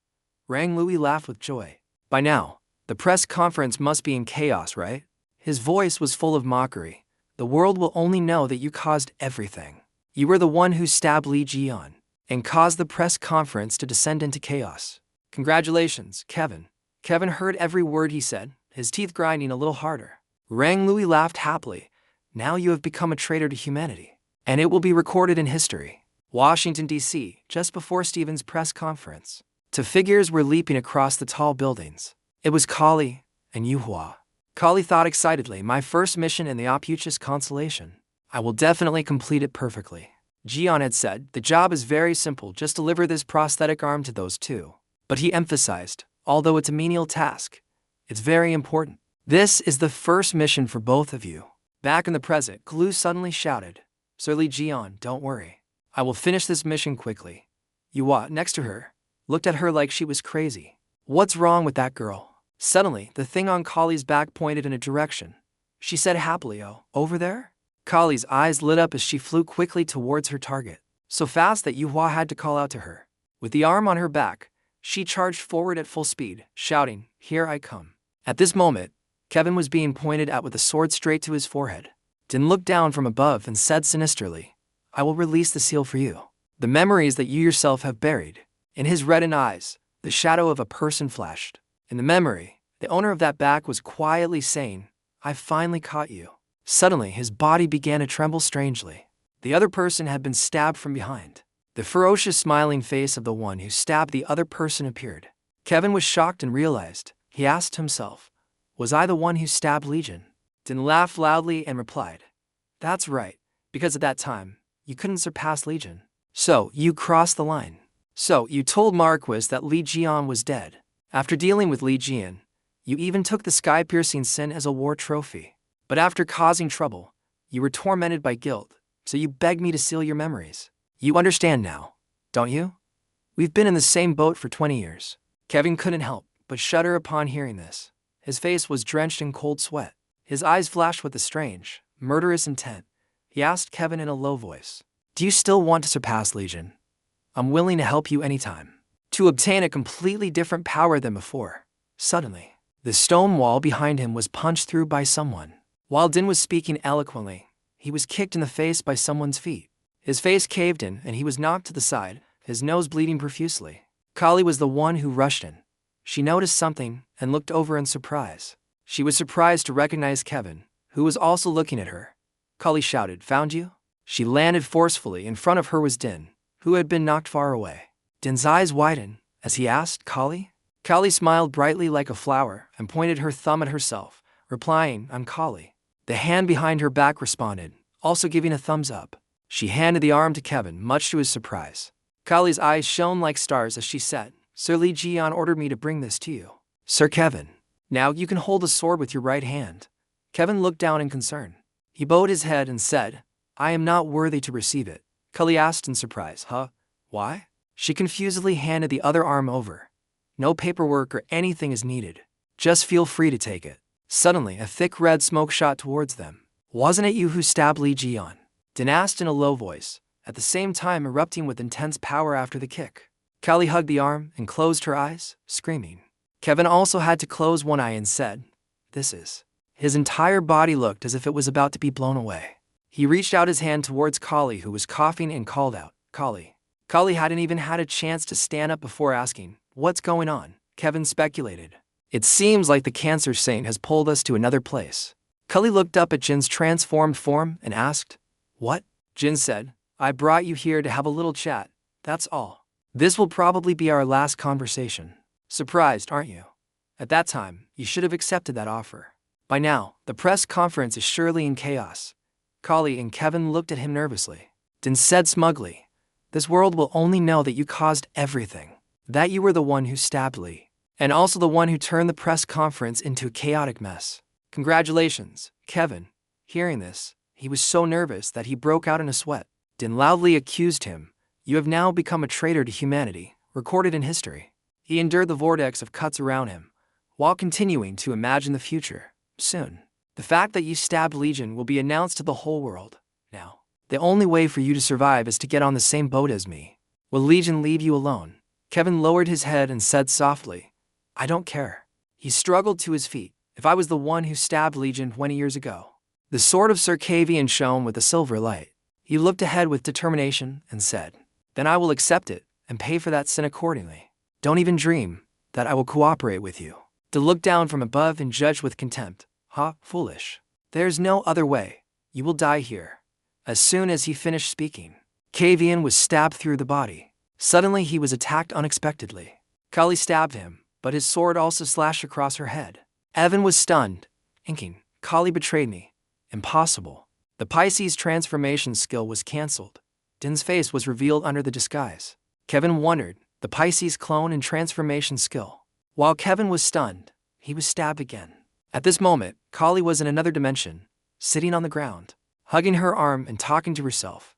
Rang Lui laughed with joy. By now, the press conference must be in chaos, right? His voice was full of mockery. The world will only know that you caused everything. You were the one who stabbed Liion and caused the press conference to descend into chaos. Congratulations, Kevin. Kevin heard every word he said, his teeth grinding a little harder. Rang Lui laughed happily. Now you have become a traitor to humanity, and it will be recorded in history. Washington, D.C., just before Stephen's press conference. Two figures were leaping across the tall buildings. It was Kali and Yuhua. Kali thought excitedly, my first mission in the opuchus constellation. I will definitely complete it perfectly. Jian had said, the job is very simple, just deliver this prosthetic arm to those two. But he emphasized, although it's a menial task, it's very important. This is the first mission for both of you. Back in the present, Glu suddenly shouted, Sir Li Jian, don't worry. I will finish this mission quickly. Yuhua, next to her, looked at her like she was crazy. What's wrong with that girl? Suddenly, the thing on Kali's back pointed in a direction. She said happily, oh, over there? Kali's eyes lit up as she flew quickly towards her target, so fast that Yuhua had to call out to her. With the arm on her back, she charged forward at full speed, shouting, here I come. At this moment, Kevin was being pointed at with a sword straight to his forehead. Din looked down from above and said sinisterly, I will release the seal for you. The memories that you yourself have buried. In his reddened eyes, the shadow of a person flashed. In the memory, the owner of that back was quietly saying, I finally caught you. Suddenly, his body began to tremble strangely. The other person had been stabbed from behind. The ferocious smiling face of the one who stabbed the other person appeared. Kevin was shocked and realized. He asked himself, was I the one who stabbed Liion? Din laughed loudly and replied, that's right, because at that time, you couldn't surpass Liion. So, you crossed the line. So, you told Marquis that Li Jian was dead. After dealing with Li Jian, you even took the sky-piercing sin as a war trophy. But after causing trouble, you were tormented by guilt, so you begged me to seal your memories. You understand now, don't you? We've been in the same boat for 20 years. Kevin couldn't help but shudder upon hearing this. His face was drenched in cold sweat. His eyes flashed with a strange, murderous intent. He asked Kevin in a low voice, do you still want to surpass Liion? I'm willing to help you anytime. To obtain a completely different power than before. Suddenly, the stone wall behind him was punched through by someone. While Din was speaking eloquently, he was kicked in the face by someone's feet. His face caved in and he was knocked to the side, his nose bleeding profusely. Kali was the one who rushed in. She noticed something and looked over in surprise. She was surprised to recognize Kevin, who was also looking at her. Kali shouted, found you? She landed forcefully. In front of her was Din, who had been knocked far away. Din's eyes widened as he asked, Kali? Kali smiled brightly like a flower and pointed her thumb at herself, replying, I'm Kali. The hand behind her back responded, also giving a thumbs up. She handed the arm to Kevin, much to his surprise. Kali's eyes shone like stars as she said, Sir Li Jian ordered me to bring this to you. Sir Kevin, now you can hold the sword with your right hand. Kevin looked down in concern. He bowed his head and said, I am not worthy to receive it. Kali asked in surprise, huh? Why? She confusedly handed the other arm over. No paperwork or anything is needed. Just feel free to take it. Suddenly, a thick red smoke shot towards them. Wasn't it you who stabbed Li Jian? Din asked in a low voice, at the same time erupting with intense power after the kick. Kali hugged the arm and closed her eyes, screaming. Kevin also had to close one eye and said, this is. His entire body looked as if it was about to be blown away. He reached out his hand towards Kali, who was coughing, and called out, Kali. Kali hadn't even had a chance to stand up before asking, what's going on? Kevin speculated. It seems like the cancer saint has pulled us to another place. Kali looked up at Jin's transformed form and asked, what? Jin said, I brought you here to have a little chat, that's all. This will probably be our last conversation. Surprised, aren't you? At that time, you should have accepted that offer. By now, the press conference is surely in chaos. Kali and Kevin looked at him nervously. Din said smugly, this world will only know that you caused everything. That you were the one who stabbed Lee, and also the one who turned the press conference into a chaotic mess. Congratulations, Kevin. Hearing this, he was so nervous that he broke out in a sweat. Din loudly accused him. You have now become a traitor to humanity, recorded in history. He endured the vortex of cuts around him, while continuing to imagine the future. Soon, the fact that you stabbed Liion will be announced to the whole world. Now, the only way for you to survive is to get on the same boat as me. Will Liion leave you alone? Kevin lowered his head and said softly, I don't care. He struggled to his feet. If I was the one who stabbed Liion 20 years ago. The sword of Sir Cavian shone with a silver light. He looked ahead with determination and said, Then I will accept it and pay for that sin accordingly. Don't even dream that I will cooperate with you. To look down from above and judge with contempt. Ha, foolish. There's no other way. You will die here. As soon as he finished speaking, Cavian was stabbed through the body. Suddenly he was attacked unexpectedly. Kali stabbed him, but his sword also slashed across her head. Evan was stunned, thinking, Kali betrayed me. Impossible. The Pisces transformation skill was cancelled. Din's face was revealed under the disguise. Kevin wondered, the Pisces clone and transformation skill. While Kevin was stunned, he was stabbed again. At this moment, Kali was in another dimension, sitting on the ground, hugging her arm and talking to herself.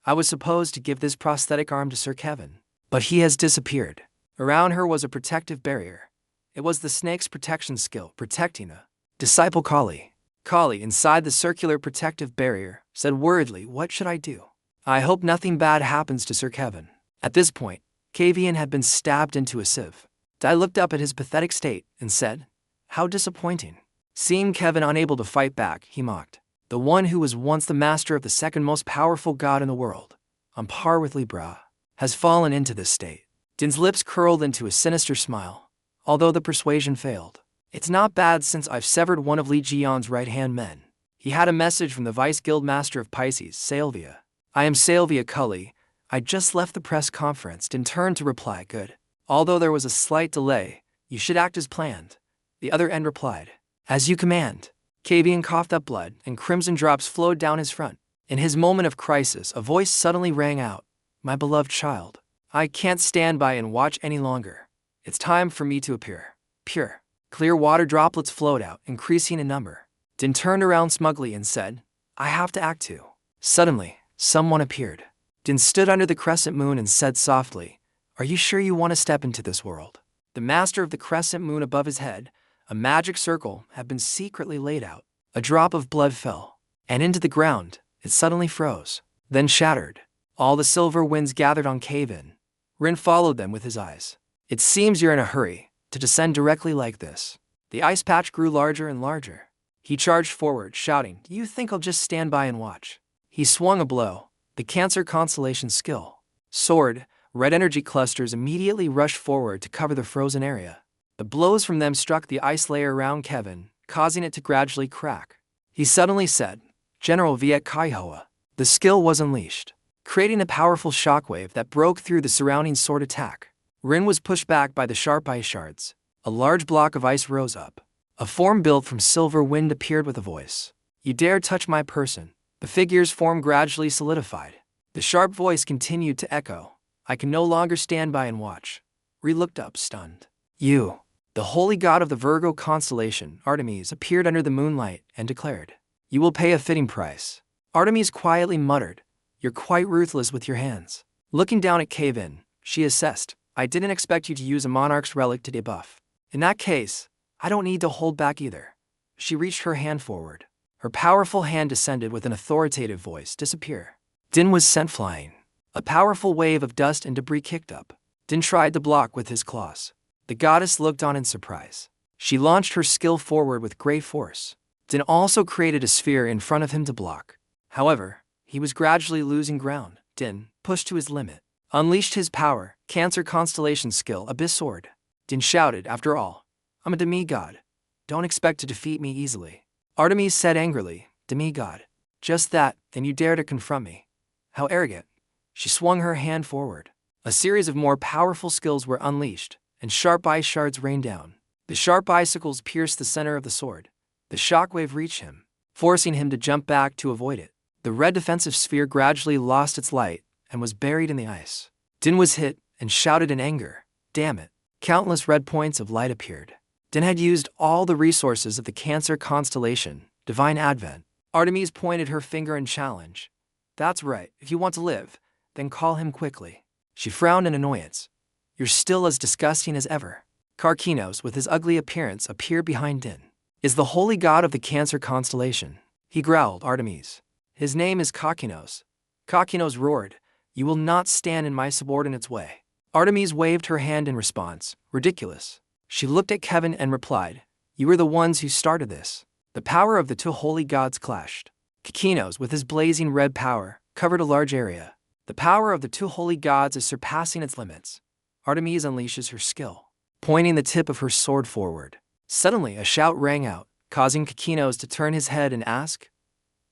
I was supposed to give this prosthetic arm to Sir Kevin, but he has disappeared. Around her was a protective barrier. It was the snake's protection skill, protecting a disciple Kali. Kali, inside the circular protective barrier, said worriedly, What should I do? I hope nothing bad happens to Sir Kevin. At this point, Cavian had been stabbed into a sieve. Dai looked up at his pathetic state and said, How disappointing. Seeing Kevin unable to fight back, he mocked. The one who was once the master of the second most powerful god in the world, on par with Libra, has fallen into this state. Din's lips curled into a sinister smile, although the persuasion failed. It's not bad since I've severed one of Li Jion's right-hand men. He had a message from the Vice Guild Master of Pisces, Salvia. I am Salvia Cully. I just left the press conference. Din turned to reply, Good. Although there was a slight delay, you should act as planned. The other end replied, As you command. Cavian coughed up blood, and crimson drops flowed down his front. In his moment of crisis, a voice suddenly rang out, My beloved child. I can't stand by and watch any longer. It's time for me to appear. Pure, clear water droplets flowed out, increasing in number. Din turned around smugly and said, I have to act too. Suddenly, someone appeared. Din stood under the crescent moon and said softly, Are you sure you want to step into this world? The master of the crescent moon above his head, a magic circle, had been secretly laid out. A drop of blood fell, and into the ground, it suddenly froze, then shattered. All the silver winds gathered on Cavian. Rin followed them with his eyes. It seems you're in a hurry to descend directly like this. The ice patch grew larger and larger. He charged forward, shouting, Do you think I'll just stand by and watch? He swung a blow, the Cancer constellation skill. Sword, red energy clusters immediately rushed forward to cover the frozen area. The blows from them struck the ice layer around Kevin, causing it to gradually crack. He suddenly said, General Viet Kaihoa. The skill was unleashed, creating a powerful shockwave that broke through the surrounding sword attack. Rin was pushed back by the sharp ice shards. A large block of ice rose up. A form built from silver wind appeared with a voice. You dare touch my person. The figure's form gradually solidified. The sharp voice continued to echo. I can no longer stand by and watch. Rin looked up, stunned. You, the holy god of the Virgo constellation, Artemis, appeared under the moonlight and declared, You will pay a fitting price. Artemis quietly muttered, You're quite ruthless with your hands. Looking down at Cavian, she assessed, I didn't expect you to use a monarch's relic to debuff. In that case, I don't need to hold back either. She reached her hand forward. Her powerful hand descended with an authoritative voice, Disappear. Din was sent flying. A powerful wave of dust and debris kicked up. Din tried to block with his claws. The goddess looked on in surprise. She launched her skill forward with great force. Din also created a sphere in front of him to block. However, he was gradually losing ground. Din, pushed to his limit, unleashed his power, Cancer constellation skill, Abyss Sword. Din shouted, After all, I'm a demigod. Don't expect to defeat me easily. Artemis said angrily, Demigod. Just that, then you dare to confront me. How arrogant. She swung her hand forward. A series of more powerful skills were unleashed, and sharp ice shards rained down. The sharp icicles pierced the center of the sword. The shockwave reached him, forcing him to jump back to avoid it. The red defensive sphere gradually lost its light, and was buried in the ice. Din was hit and shouted in anger, "Damn it." Countless red points of light appeared. Din had used all the resources of the Cancer constellation, Divine Advent. Artemis pointed her finger in challenge. "That's right, if you want to live, then call him quickly." She frowned in annoyance. "You're still as disgusting as ever." Karkinos, with his ugly appearance, appeared behind Din. "Is the holy god of the Cancer constellation," he growled. "Artemis. His name is Karkinos." Karkinos roared, "You will not stand in my subordinate's way." Artemis waved her hand in response. "Ridiculous." She looked at Kevin and replied, "You were the ones who started this." The power of the two holy gods clashed. Karkinos, with his blazing red power, covered a large area. The power of the two holy gods is surpassing its limits. Artemis unleashes her skill, pointing the tip of her sword forward. Suddenly, a shout rang out, causing Karkinos to turn his head and ask,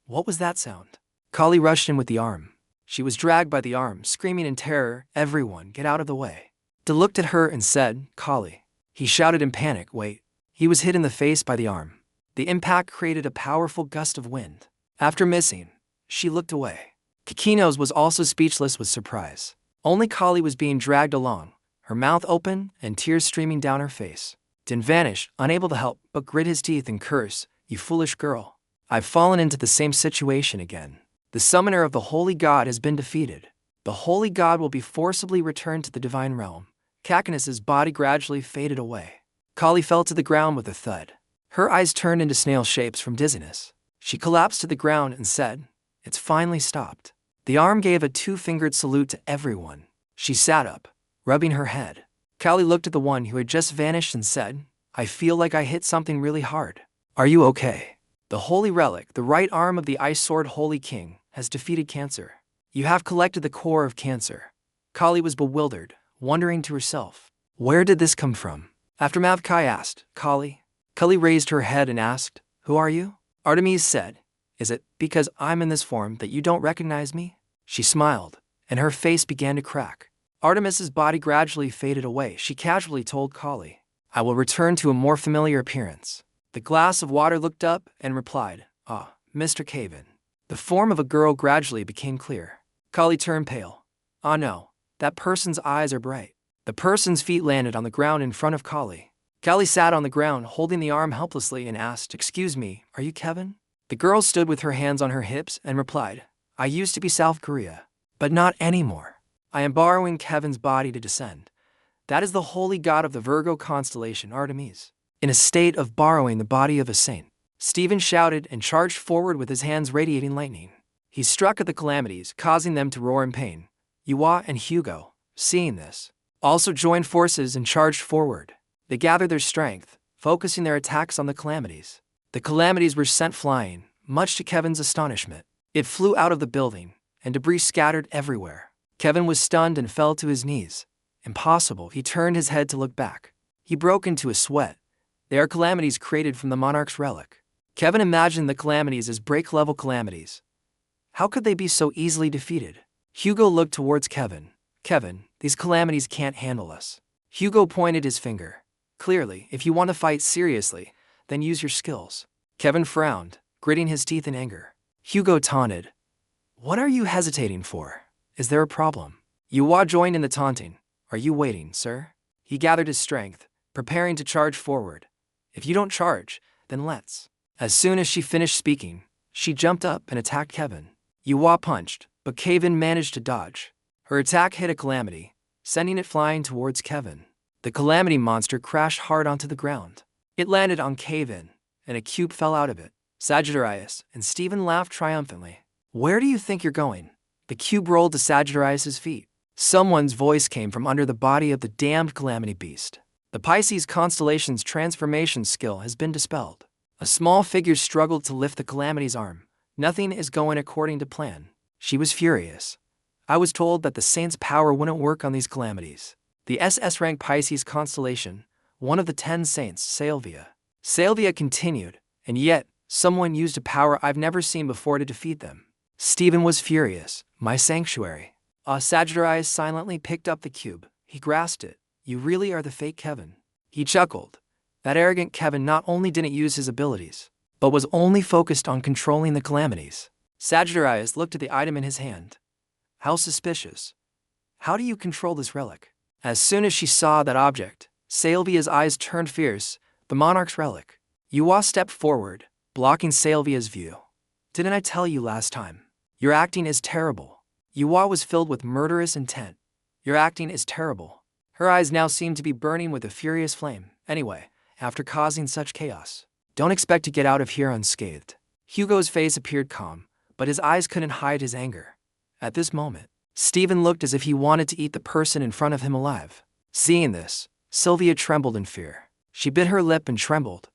"What was that sound?" Kali rushed in with the arm. She was dragged by the arm, screaming in terror, "Everyone, get out of the way." Din looked at her and said, "Kali." He shouted in panic, "Wait." He was hit in the face by the arm. The impact created a powerful gust of wind. After missing, she looked away. Karkinos was also speechless with surprise. Only Kali was being dragged along, her mouth open and tears streaming down her face. Din vanished, unable to help but grit his teeth and curse, "You foolish girl. I've fallen into the same situation again. The summoner of the holy god has been defeated. The holy god will be forcibly returned to the divine realm." Karkinos' body gradually faded away. Kali fell to the ground with a thud. Her eyes turned into snail shapes from dizziness. She collapsed to the ground and said, "It's finally stopped." The arm gave a two-fingered salute to everyone. She sat up, rubbing her head. Kali looked at the one who had just vanished and said, "I feel like I hit something really hard. Are you okay?" The holy relic, the right arm of the Ice Sword Holy King, has defeated Cancer. You have collected the core of Cancer. Kali was bewildered, wondering to herself, where did this come from? Aftermath, Kai asked, "Kali?" Kali raised her head and asked, "Who are you?" Artemis said, "Is it because I'm in this form that you don't recognize me?" She smiled, and her face began to crack. Artemis's body gradually faded away. She casually told Kali, "I will return to a more familiar appearance." The glass of water looked up and replied, "Ah, Mr. Kevin." The form of a girl gradually became clear. Kali turned pale. "Ah no, that person's eyes are bright." The person's feet landed on the ground in front of Kali. Kali sat on the ground holding the arm helplessly and asked, "Excuse me, are you Kevin?" The girl stood with her hands on her hips and replied, "I used to be South Korea, but not anymore. I am borrowing Kevin's body to descend. That is the holy god of the Virgo constellation, Artemis. In a state of borrowing the body of a saint." Stephen shouted and charged forward with his hands radiating lightning. He struck at the calamities, causing them to roar in pain. Yua and Hugo, seeing this, also joined forces and charged forward. They gathered their strength, focusing their attacks on the calamities. The calamities were sent flying, much to Kevin's astonishment. It flew out of the building, and debris scattered everywhere. Kevin was stunned and fell to his knees. Impossible, he turned his head to look back. He broke into a sweat. They are calamities created from the monarch's relic. Kevin imagined the calamities as break-level calamities. How could they be so easily defeated? Hugo looked towards Kevin. "Kevin, these calamities can't handle us." Hugo pointed his finger. "Clearly, if you want to fight seriously, then use your skills." Kevin frowned, gritting his teeth in anger. Hugo taunted, "What are you hesitating for? Is there a problem?" Yua joined in the taunting. "Are you waiting, sir?" He gathered his strength, preparing to charge forward. "If you don't charge, then let's." As soon as she finished speaking, she jumped up and attacked Kevin. Yua punched, but Kevin managed to dodge. Her attack hit a calamity, sending it flying towards Kevin. The calamity monster crashed hard onto the ground. It landed on Kevin, and a cube fell out of it. Sagittarius and Stephen laughed triumphantly. "Where do you think you're going?" The cube rolled to Sagittarius' feet. Someone's voice came from under the body of the damned calamity beast. The Pisces constellation's transformation skill has been dispelled. A small figure struggled to lift the calamity's arm. "Nothing is going according to plan." She was furious. "I was told that the saint's power wouldn't work on these calamities." The SS-rank Pisces constellation, one of the 10 saints, Salvia. Salvia continued, "And yet, someone used a power I've never seen before to defeat them." Stephen was furious. "My sanctuary." Sagittarius silently picked up the cube. He grasped it. "You really are the fake Kevin." He chuckled. That arrogant Kevin not only didn't use his abilities, but was only focused on controlling the calamities. Sagittarius looked at the item in his hand. How suspicious. How do you control this relic? As soon as she saw that object, Sylvia's eyes turned fierce. The monarch's relic. Yua stepped forward, blocking Sylvia's view. Didn't I tell you last time? Your acting is terrible. Yua was filled with murderous intent. Your acting is terrible. Her eyes now seemed to be burning with a furious flame. Anyway, after causing such chaos, don't expect to get out of here unscathed. Hugo's face appeared calm, but his eyes couldn't hide his anger. At this moment, Stephen looked as if he wanted to eat the person in front of him alive. Seeing this, Sylvia trembled in fear. She bit her lip and trembled.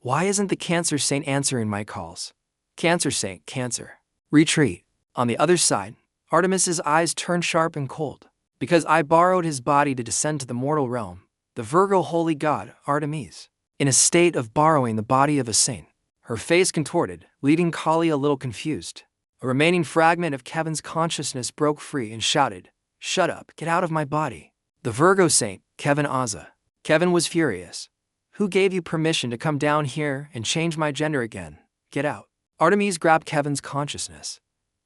Why isn't the Cancer Saint answering my calls? Cancer Saint, Cancer. Retreat. On the other side, Artemis's eyes turned sharp and cold. Because I borrowed his body to descend to the mortal realm, the Virgo holy god, Artemis, in a state of borrowing the body of a saint. Her face contorted, leaving Kali a little confused. A remaining fragment of Kevin's consciousness broke free and shouted, "Shut up, get out of my body." The Virgo saint, Kevin Azza. Kevin was furious. Who gave you permission to come down here and change my gender again? Get out. Artemis grabbed Kevin's consciousness.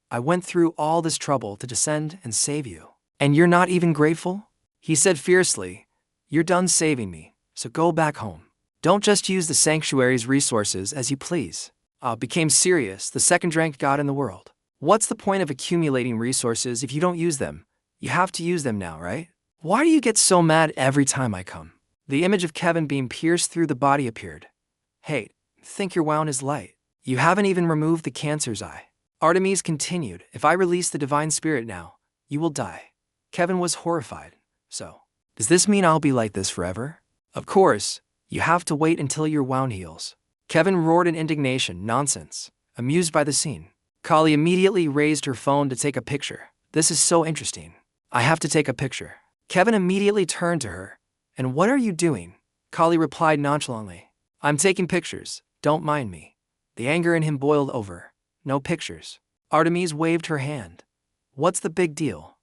I went through all this trouble to descend and save you. And you're not even grateful? He said fiercely. You're done saving me, so go back home. Don't just use the sanctuary's resources as you please. Became serious, the second-ranked god in the world. What's the point of accumulating resources if you don't use them? You have to use them now, right? Why do you get so mad every time I come? The image of Kevin being pierced through the body appeared. Hey, think your wound is light. You haven't even removed the Cancer's eye. Artemis continued, if I release the divine spirit now, you will die. Kevin was horrified. So, does this mean I'll be like this forever? Of course, you have to wait until your wound heals. Kevin roared in indignation, nonsense. Amused by the scene, Kali immediately raised her phone to take a picture. This is so interesting. I have to take a picture. Kevin immediately turned to her. And what are you doing? Kali replied nonchalantly. I'm taking pictures, don't mind me. The anger in him boiled over. No pictures. Artemis waved her hand. What's the big deal?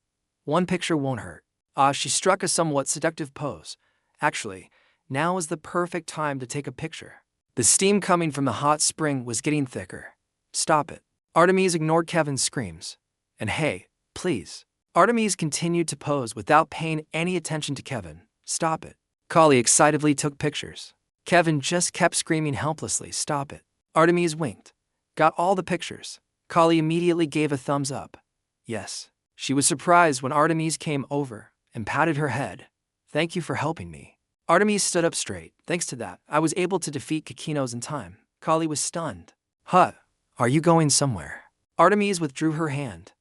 One picture won't hurt. She struck a somewhat seductive pose. Actually, now is the perfect time to take a picture. The steam coming from the hot spring was getting thicker. Stop it. Artemis ignored Kevin's screams. And hey, please. Artemis continued to pose without paying any attention to Kevin. Stop it. Kali excitedly took pictures. Kevin just kept screaming helplessly, stop it. Artemis winked. Got all the pictures. Kali immediately gave a thumbs up. Yes. She was surprised when Artemis came over and patted her head. Thank you for helping me. Artemis stood up straight. Thanks to that, I was able to defeat Kikinos in time. Kali was stunned. Huh, are you going somewhere? Artemis withdrew her hand.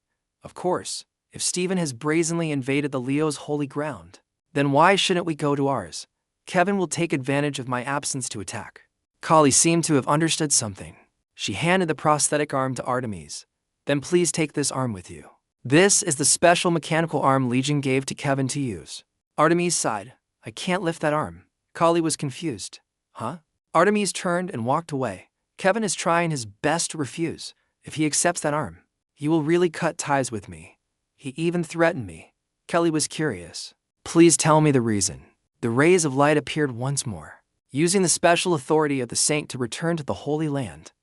Of course, if Stephen has brazenly invaded the Leo's holy ground, then why shouldn't we go to ours? Kevin will take advantage of my absence to attack. Kali seemed to have understood something. She handed the prosthetic arm to Artemis. Then please take this arm with you. This is the special mechanical arm Liion gave to Kevin to use. Artemis sighed. I can't lift that arm. Kali was confused. Huh? Artemis turned and walked away. Kevin is trying his best to refuse. If he accepts that arm, he will really cut ties with me. He even threatened me. Kelly was curious. Please tell me the reason. The rays of light appeared once more. Using the special authority of the saint to return to the Holy Land,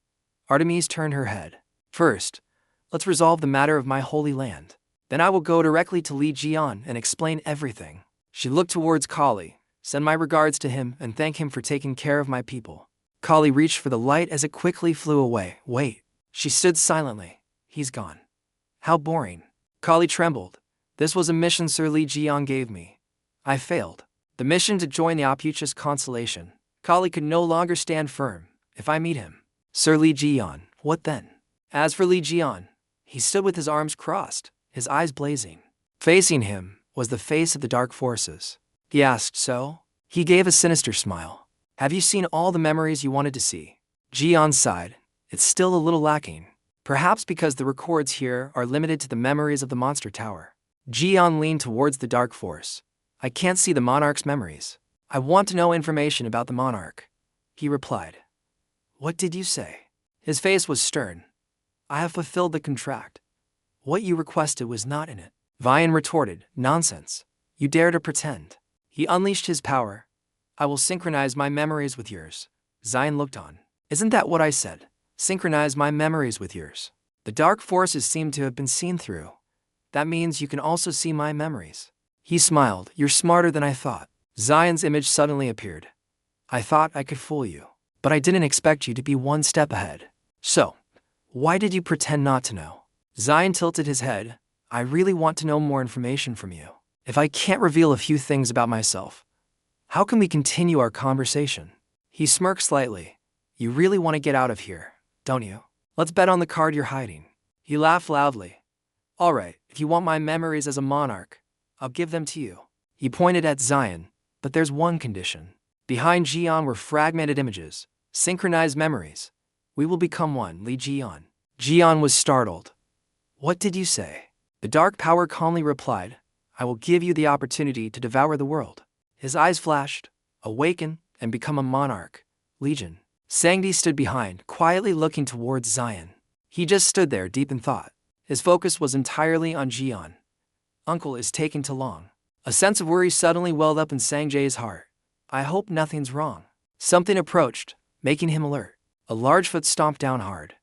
Artemis turned her head. First, let's resolve the matter of my Holy Land. Then I will go directly to Liion and explain everything. She looked towards Kali. Send my regards to him and thank him for taking care of my people. Kali reached for the light as it quickly flew away. Wait. She stood silently. He's gone. How boring. Kali trembled. This was a mission Sir Liion gave me. I failed. The mission to join the opuchus constellation. Kali could no longer stand firm. If I meet him. Sir Liion, what then? As for Liion, he stood with his arms crossed, his eyes blazing. Facing him was the face of the dark forces. He asked, so? He gave a sinister smile. Have you seen all the memories you wanted to see? Jian sighed. It's still a little lacking. Perhaps because the records here are limited to the memories of the monster tower. Jian leaned towards the dark force. I can't see the monarch's memories. I want to know information about the monarch. He replied. What did you say? His face was stern. I have fulfilled the contract. What you requested was not in it. Vian retorted, nonsense. You dare to pretend. He unleashed his power. I will synchronize my memories with yours. Zion looked on. Isn't that what I said? Synchronize my memories with yours. The dark forces seemed to have been seen through. That means you can also see my memories. He smiled. You're smarter than I thought. Zion's image suddenly appeared. I thought I could fool you, but I didn't expect you to be one step ahead. So, why did you pretend not to know? Zion tilted his head. I really want to know more information from you. If I can't reveal a few things about myself, how can we continue our conversation? He smirked slightly. You really want to get out of here, don't you? Let's bet on the card you're hiding. He laughed loudly. All right, if you want my memories as a monarch, I'll give them to you. He pointed at Zion, but there's one condition. Behind Jian were fragmented images, synchronized memories. We will become one, Li Jian. Jian was startled. What did you say? The dark power calmly replied, I will give you the opportunity to devour the world. His eyes flashed, awaken, and become a monarch. Legion. Sanji stood behind, quietly looking towards Zion. He just stood there deep in thought. His focus was entirely on Jian. Uncle is taking too long. A sense of worry suddenly welled up in Sanjay's heart. I hope nothing's wrong. Something approached, making him alert. A large foot stomped down hard.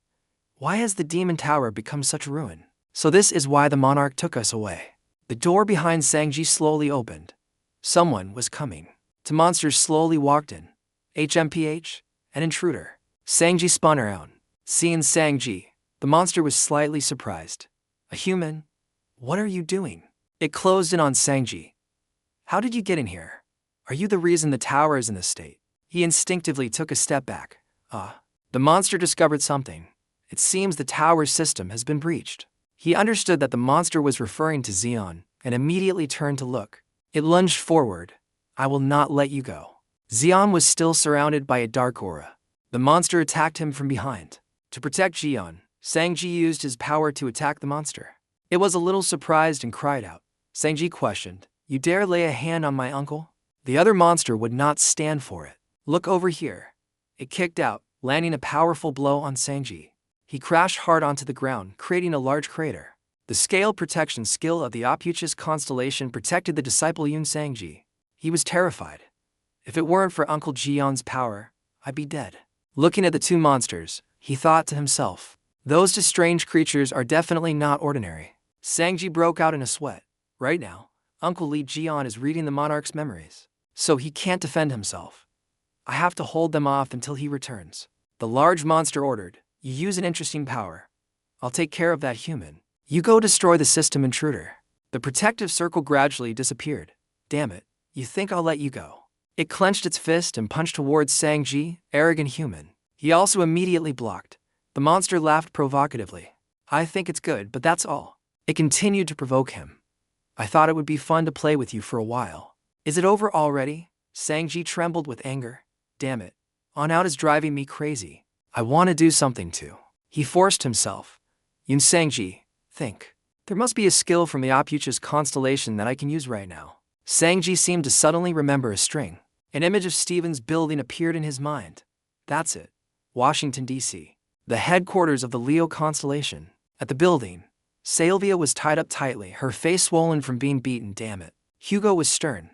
Why has the demon tower become such a ruin? So this is why the monarch took us away. The door behind Sanji slowly opened. Someone was coming. Two monsters slowly walked in. HMPH, an intruder. Sanji spun around. Seeing Sanji, the monster was slightly surprised. A human? What are you doing? It closed in on Sanji. How did you get in here? Are you the reason the tower is in this state? He instinctively took a step back. The monster discovered something. It seems the tower's system has been breached. He understood that the monster was referring to Zion and immediately turned to look. It lunged forward. I will not let you go. Zion was still surrounded by a dark aura. The monster attacked him from behind. To protect Jian, Sanji used his power to attack the monster. It was a little surprised and cried out. Sanji questioned, You dare lay a hand on my uncle? The other monster would not stand for it. Look over here. It kicked out, landing a powerful blow on Sanji. He crashed hard onto the ground, creating a large crater. The scale protection skill of the opuchus constellation protected the disciple Yun Sanji. He was terrified. If it weren't for Uncle Jian's power, I'd be dead. Looking at the two monsters, he thought to himself, those two strange creatures are definitely not ordinary. Sanji broke out in a sweat. Right now, Uncle Li Jian is reading the monarch's memories, so he can't defend himself. I have to hold them off until he returns. The large monster ordered, You use an interesting power. I'll take care of that human. You go destroy the system intruder. The protective circle gradually disappeared. Damn it, you think I'll let you go? It clenched its fist and punched towards Sanji, arrogant human. He also immediately blocked. The monster laughed provocatively. I think it's good, but that's all. It continued to provoke him. I thought it would be fun to play with you for a while. Is it over already? Sanji trembled with anger. Damn it. On out is driving me crazy. I want to do something too. He forced himself. Yun Sanji, think. There must be a skill from the opuchus constellation that I can use right now. Sanji seemed to suddenly remember a string. An image of Stephen's building appeared in his mind. That's it. Washington, D.C. The headquarters of the Leo constellation. At the building, Sylvia was tied up tightly, her face swollen from being beaten. Damn it. Hugo was stern.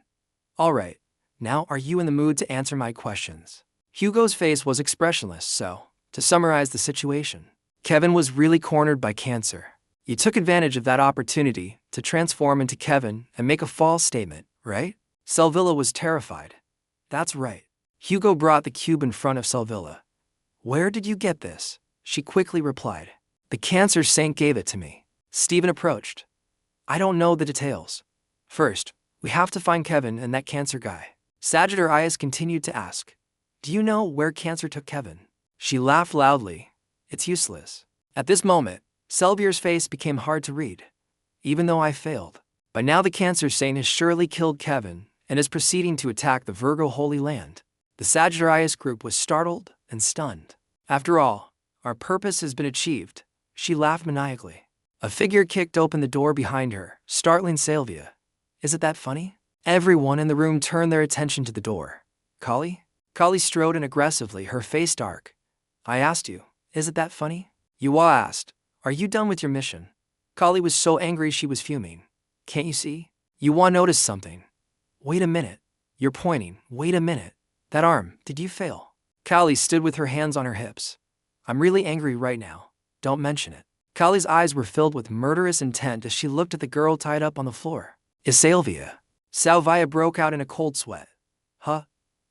All right, now are you in the mood to answer my questions? Hugo's face was expressionless, so, to summarize the situation, Kevin was really cornered by cancer. You took advantage of that opportunity to transform into Kevin and make a false statement, right? Sylvia was terrified. That's right. Hugo brought the cube in front of Sylvia. Where did you get this? She quickly replied. The cancer saint gave it to me. Stephen approached. I don't know the details. First, we have to find Kevin and that cancer guy. Sagittarius continued to ask. Do you know where cancer took Kevin? She laughed loudly. It's useless. At this moment, Sylvia's face became hard to read. Even though I failed. By now the cancer saint has surely killed Kevin and is proceeding to attack the Virgo Holy Land. The Sagittarius group was startled and stunned. After all, our purpose has been achieved. She laughed maniacally. A figure kicked open the door behind her, startling Sylvia. Is it that funny? Everyone in the room turned their attention to the door. Kali? Kali strode in aggressively, her face dark. I asked you, is it that funny? Yua asked, are you done with your mission? Kali was so angry she was fuming. Can't you see? Yua noticed something. Wait a minute. You're pointing. Wait a minute. That arm, did you fail? Kali stood with her hands on her hips. I'm really angry right now. Don't mention it. Kali's eyes were filled with murderous intent as she looked at the girl tied up on the floor. Is Salvia? Salvia broke out in a cold sweat. Huh?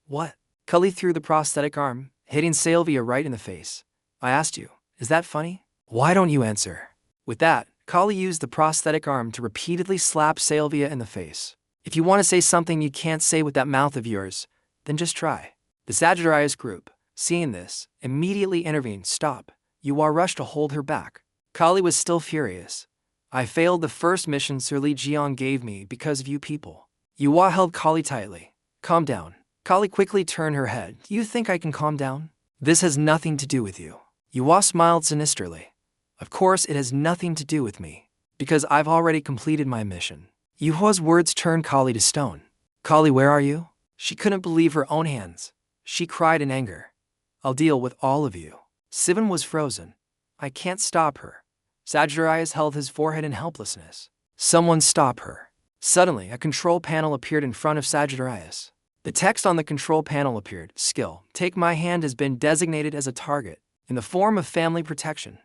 What? Kali threw the prosthetic arm, hitting Salvia right in the face. I asked you, is that funny? Why don't you answer? With that, Kali used the prosthetic arm to repeatedly slap Salvia in the face. If you want to say something you can't say with that mouth of yours, then just try. The Sagittarius group, seeing this, immediately intervened. Stop. Yuhua rushed to hold her back. Kali was still furious. I failed the first mission Sir Liion gave me because of you people. Yuhua held Kali tightly. Calm down. Kali quickly turned her head. You think I can calm down? This has nothing to do with you. Yuhua smiled sinisterly. Of course it has nothing to do with me, because I've already completed my mission. Yuhua's words turned Kali to stone. Kali, where are you? She couldn't believe her own hands. She cried in anger. I'll deal with all of you. Sivan was frozen. I can't stop her. Sagittarius held his forehead in helplessness. Someone stop her. Suddenly, a control panel appeared in front of Sagittarius. The text on the control panel appeared. Skill. Take my hand has been designated as a target in the form of family protection.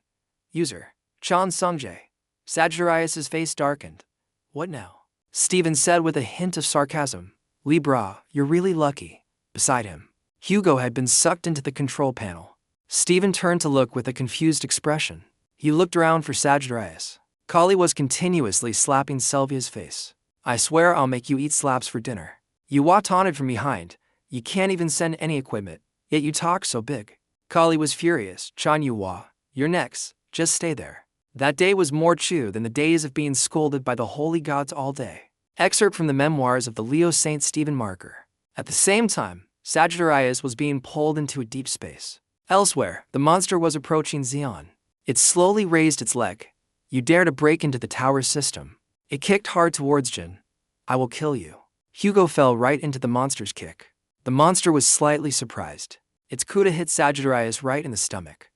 User. Chan Sungjae. Sagittarius's face darkened. What now? Steven said with a hint of sarcasm. Libra, you're really lucky. Beside him, Hugo had been sucked into the control panel. Steven turned to look with a confused expression. He looked around for Sagittarius. Kali was continuously slapping Salvia's face. I swear I'll make you eat slaps for dinner. Yuhua taunted from behind. You can't even send any equipment, yet you talk so big. Kali was furious. Chan Yuhua, you're next. Just stay there. That day was more true than the days of being scolded by the holy gods all day. Excerpt from the memoirs of the Leo Saint Stephen Marker. At the same time, Sagittarius was being pulled into a deep space. Elsewhere, the monster was approaching Liion. It slowly raised its leg. You dare to break into the tower system. It kicked hard towards Jin. I will kill you. Hugo fell right into the monster's kick. The monster was slightly surprised. Its kuda hit Sagittarius right in the stomach.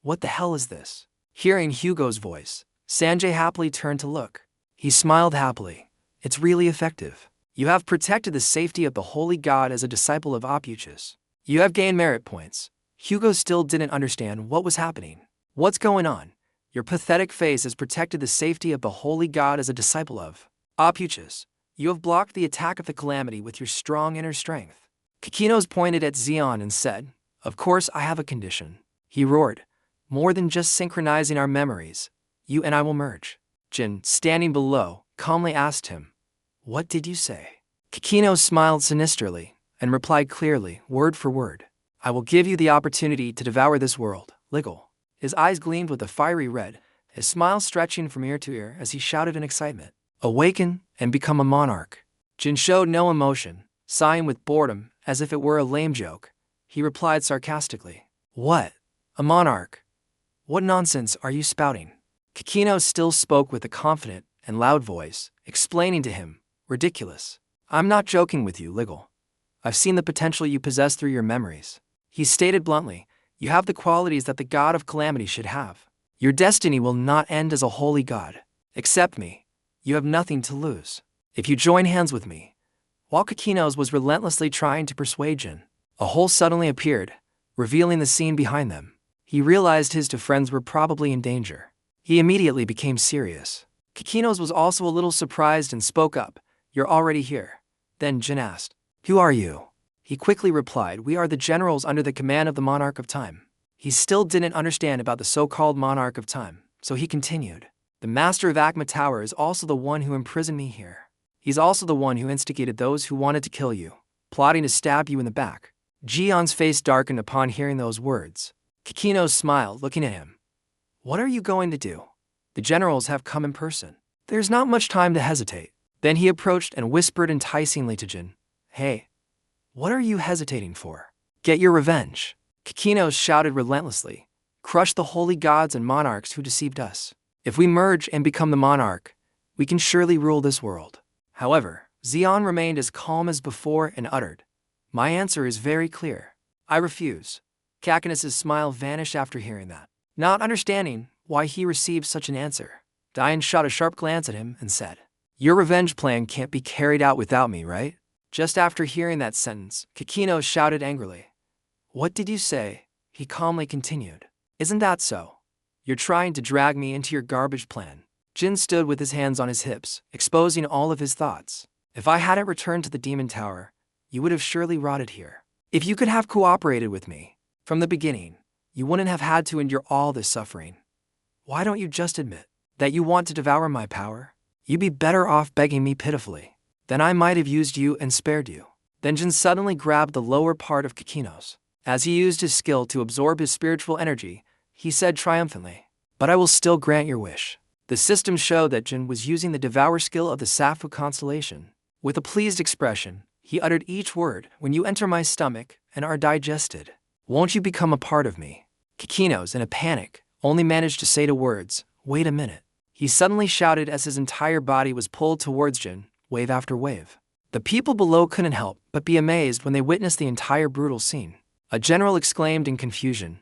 What the hell is this? Hearing Hugo's voice, Sanji happily turned to look. He smiled happily. It's really effective. You have protected the safety of the holy god as a disciple of opuchus. You have gained merit points. Hugo still didn't understand what was happening. What's going on? Your pathetic face has protected the safety of the holy god as a disciple of opuchus. You have blocked the attack of the calamity with your strong inner strength. Kikinos pointed at Liion and said, Of course I have a condition. He roared. More than just synchronizing our memories, you and I will merge. Jin, standing below, calmly asked him, What did you say? Kikinos smiled sinisterly and replied clearly, word for word. I will give you the opportunity to devour this world, Liggle. His eyes gleamed with a fiery red, his smile stretching from ear to ear as he shouted in excitement. Awaken and become a monarch. Jin showed no emotion, sighing with boredom as if it were a lame joke. He replied sarcastically, What? A monarch? What nonsense are you spouting? Kikino still spoke with a confident and loud voice, explaining to him, Ridiculous. I'm not joking with you, Liggle. I've seen the potential you possess through your memories. He stated bluntly, You have the qualities that the god of calamity should have. Your destiny will not end as a holy god. Accept me. You have nothing to lose. If you join hands with me. While Kikinos was relentlessly trying to persuade Jin, a hole suddenly appeared, revealing the scene behind them. He realized his two friends were probably in danger. He immediately became serious. Kikinos was also a little surprised and spoke up, You're already here. Then Jin asked, Who are you? He quickly replied, We are the generals under the command of the Monarch of Time. He still didn't understand about the so-called Monarch of Time, so he continued, The Master of Akma Tower is also the one who imprisoned me here. He's also the one who instigated those who wanted to kill you, plotting to stab you in the back. Jion's face darkened upon hearing those words. Kikinos smiled, looking at him. What are you going to do? The generals have come in person. There's not much time to hesitate. Then he approached and whispered enticingly to Jin, Hey, what are you hesitating for? Get your revenge. Kikinos shouted relentlessly, Crush the holy gods and monarchs who deceived us. If we merge and become the monarch, we can surely rule this world. However, Liion remained as calm as before and uttered, My answer is very clear. I refuse. Kakinos' smile vanished after hearing that. Not understanding why he received such an answer, Dian shot a sharp glance at him and said, Your revenge plan can't be carried out without me, right? Just after hearing that sentence, Kikinos shouted angrily. What did you say? He calmly continued. Isn't that so? You're trying to drag me into your garbage plan. Jin stood with his hands on his hips, exposing all of his thoughts. If I hadn't returned to the demon tower, you would have surely rotted here. If you could have cooperated with me from the beginning, you wouldn't have had to endure all this suffering. Why don't you just admit that you want to devour my power? You'd be better off begging me pitifully. Then I might have used you and spared you. Then Jin suddenly grabbed the lower part of Kakino's. As he used his skill to absorb his spiritual energy, he said triumphantly, "But I will still grant your wish." The system showed that Jin was using the devour skill of the Safu constellation. With a pleased expression, he uttered each word, "When you enter my stomach and are digested, won't you become a part of me?" Kakino's, in a panic, only managed to say the words, "Wait a minute." He suddenly shouted as his entire body was pulled towards Jin, wave after wave. The people below couldn't help but be amazed when they witnessed the entire brutal scene. A general exclaimed in confusion,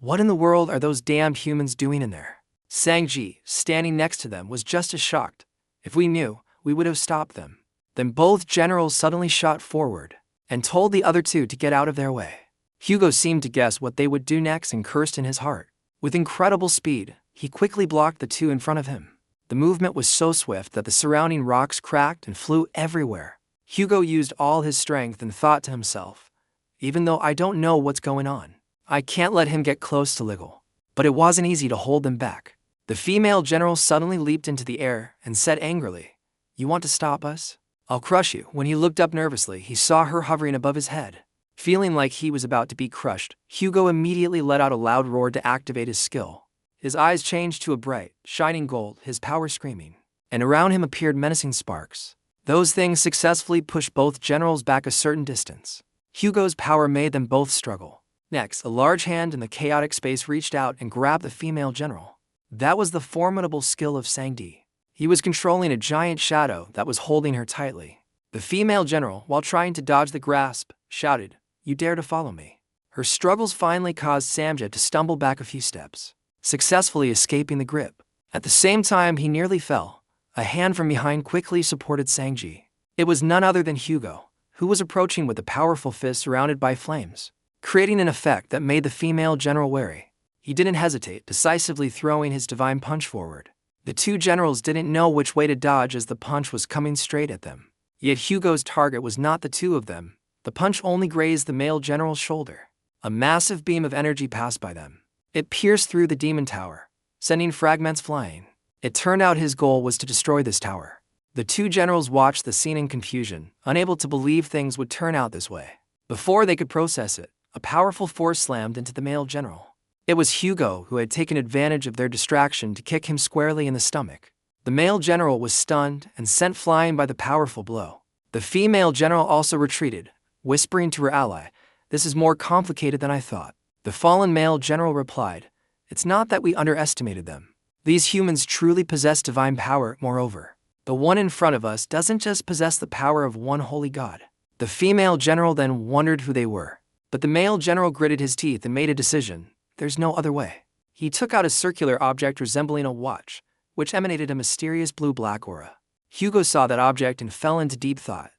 "What in the world are those damned humans doing in there?" Sanji, standing next to them, was just as shocked. "If we knew, we would have stopped them." Then both generals suddenly shot forward and told the other two to get out of their way. Hugo seemed to guess what they would do next and cursed in his heart. With incredible speed, he quickly blocked the two in front of him. The movement was so swift that the surrounding rocks cracked and flew everywhere. Hugo used all his strength and thought to himself, "Even though I don't know what's going on, I can't let him get close to Liggle." But it wasn't easy to hold them back. The female general suddenly leaped into the air and said angrily, "You want to stop us? I'll crush you." When he looked up nervously, he saw her hovering above his head. Feeling like he was about to be crushed, Hugo immediately let out a loud roar to activate his skill. His eyes changed to a bright, shining gold, his power screaming, and around him appeared menacing sparks. Those things successfully pushed both generals back a certain distance. Hugo's power made them both struggle. Next, a large hand in the chaotic space reached out and grabbed the female general. That was the formidable skill of Sanji. He was controlling a giant shadow that was holding her tightly. The female general, while trying to dodge the grasp, shouted, "You dare to follow me?" Her struggles finally caused Sanji to stumble back a few steps, successfully escaping the grip. At the same time he nearly fell, a hand from behind quickly supported Sanji. It was none other than Hugo, who was approaching with a powerful fist surrounded by flames, creating an effect that made the female general wary. He didn't hesitate, decisively throwing his divine punch forward. The two generals didn't know which way to dodge as the punch was coming straight at them. Yet Hugo's target was not the two of them. The punch only grazed the male general's shoulder. A massive beam of energy passed by them. It pierced through the demon tower, sending fragments flying. It turned out his goal was to destroy this tower. The two generals watched the scene in confusion, unable to believe things would turn out this way. Before they could process it, a powerful force slammed into the male general. It was Hugo who had taken advantage of their distraction to kick him squarely in the stomach. The male general was stunned and sent flying by the powerful blow. The female general also retreated, whispering to her ally, "This is more complicated than I thought." The fallen male general replied, "It's not that we underestimated them. These humans truly possess divine power. Moreover, the one in front of us doesn't just possess the power of one holy god." The female general then wondered who they were. But the male general gritted his teeth and made a decision. There's no other way. He took out a circular object resembling a watch, which emanated a mysterious blue-black aura. Hugo saw that object and fell into deep thought.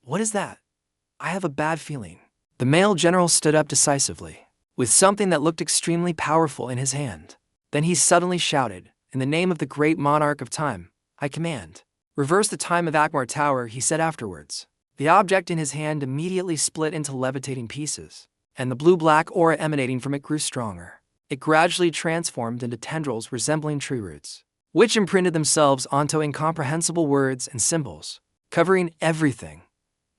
"What is that? I have a bad feeling." The male general stood up decisively, with something that looked extremely powerful in his hand. Then he suddenly shouted, "In the name of the great monarch of time, I command. Reverse the time of Akmar Tower," he said afterwards. The object in his hand immediately split into levitating pieces, and the blue-black aura emanating from it grew stronger. It gradually transformed into tendrils resembling tree roots, which imprinted themselves onto incomprehensible words and symbols, covering everything.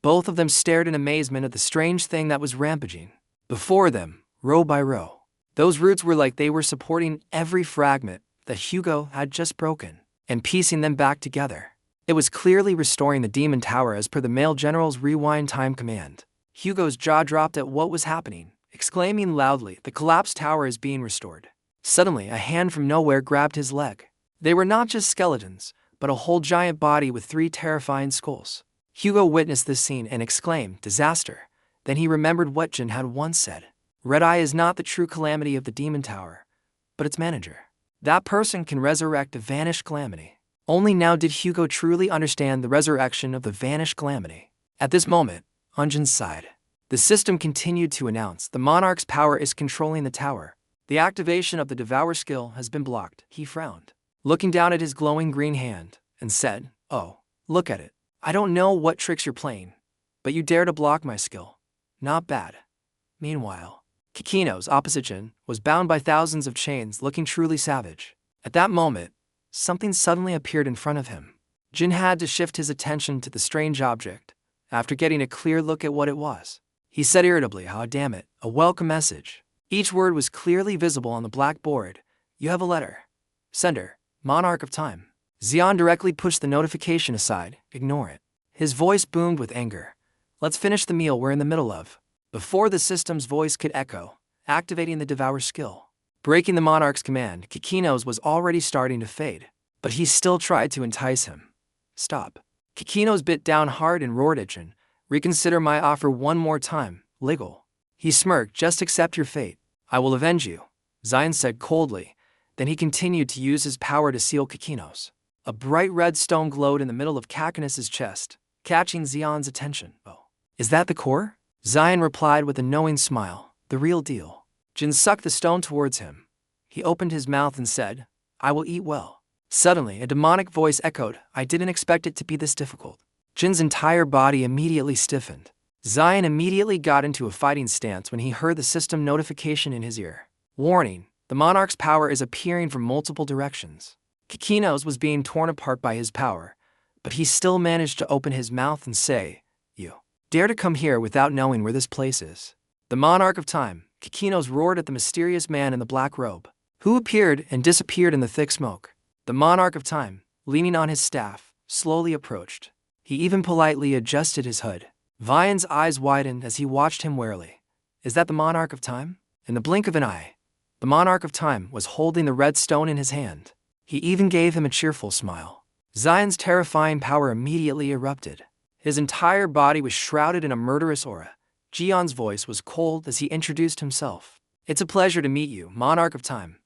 Both of them stared in amazement at the strange thing that was rampaging before them, row by row. Those roots were like they were supporting every fragment that Hugo had just broken and piecing them back together. It was clearly restoring the demon tower as per the male general's rewind time command. Hugo's jaw dropped at what was happening, exclaiming loudly, "The collapsed tower is being restored." Suddenly, a hand from nowhere grabbed his leg. They were not just skeletons, but a whole giant body with 3 terrifying skulls. Hugo witnessed this scene and exclaimed, "Disaster." Then he remembered what Jin had once said. Red Eye is not the true calamity of the demon tower, but its manager. That person can resurrect a vanished calamity. Only now did Hugo truly understand the resurrection of the vanished calamity. At this moment, on Jin's side, the system continued to announce, "The monarch's power is controlling the tower. The activation of the Devour skill has been blocked. He frowned, looking down at his glowing green hand, and said, "Oh, look at it. I don't know what tricks you're playing, but you dare to block my skill. Not bad." Meanwhile, Kikino's opposite Jin was bound by thousands of chains, looking truly savage. At that moment, something suddenly appeared in front of him. Jin had to shift his attention to the strange object. After getting a clear look at what it was, he said irritably, "Oh, damn it, a welcome message." Each word was clearly visible on the black board. "You have a letter. Sender, Monarch of Time." Xian directly pushed the notification aside. "Ignore it." His voice boomed with anger. "Let's finish the meal we're in the middle of." Before the system's voice could echo, activating the Devour skill, breaking the Monarch's command, Kikino's was already starting to fade, but he still tried to entice him. "Stop." Kikino's bit down hard and roared at Jin, "Reconsider my offer one more time, Liggle." He smirked. "Just accept your fate. I will avenge you," Xian said coldly. Then he continued to use his power to seal Kikino's. A bright red stone glowed in the middle of Kakinus's chest, catching Xian's attention. "Oh, is that the core?" Xian replied with a knowing smile. "The real deal." Jin sucked the stone towards him. He opened his mouth and said, "I will eat well." Suddenly, a demonic voice echoed, "I didn't expect it to be this difficult." Jin's entire body immediately stiffened. Xian immediately got into a fighting stance when he heard the system notification in his ear. "Warning, the Monarch's power is appearing from multiple directions." Kikino's was being torn apart by his power, but he still managed to open his mouth and say, "You dare to come here without knowing where this place is?" The Monarch of Time, Kikino's, roared at the mysterious man in the black robe, who appeared and disappeared in the thick smoke. The Monarch of Time, leaning on his staff, slowly approached. He even politely adjusted his hood. Vian's eyes widened as he watched him warily. "Is that the Monarch of Time?" In the blink of an eye, the Monarch of Time was holding the red stone in his hand. He even gave him a cheerful smile. Xian's terrifying power immediately erupted. His entire body was shrouded in a murderous aura. Jian's voice was cold as he introduced himself. "It's a pleasure to meet you, Monarch of Time.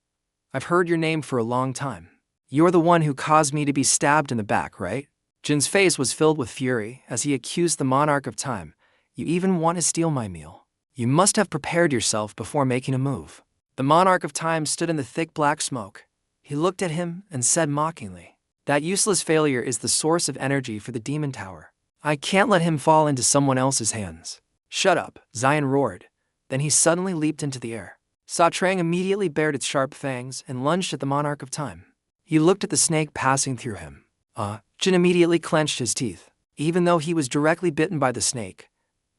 I've heard your name for a long time. You're the one who caused me to be stabbed in the back, right?" Jin's face was filled with fury as he accused the Monarch of Time. "You even want to steal my meal? You must have prepared yourself before making a move." The Monarch of Time stood in the thick black smoke. He looked at him and said mockingly, "That useless failure is the source of energy for the Demon Tower. I can't let him fall into someone else's hands." "Shut up," Xian roared. Then he suddenly leaped into the air. Satrang immediately bared its sharp fangs and lunged at the Monarch of Time. He looked at the snake passing through him. Jin immediately clenched his teeth. Even though he was directly bitten by the snake,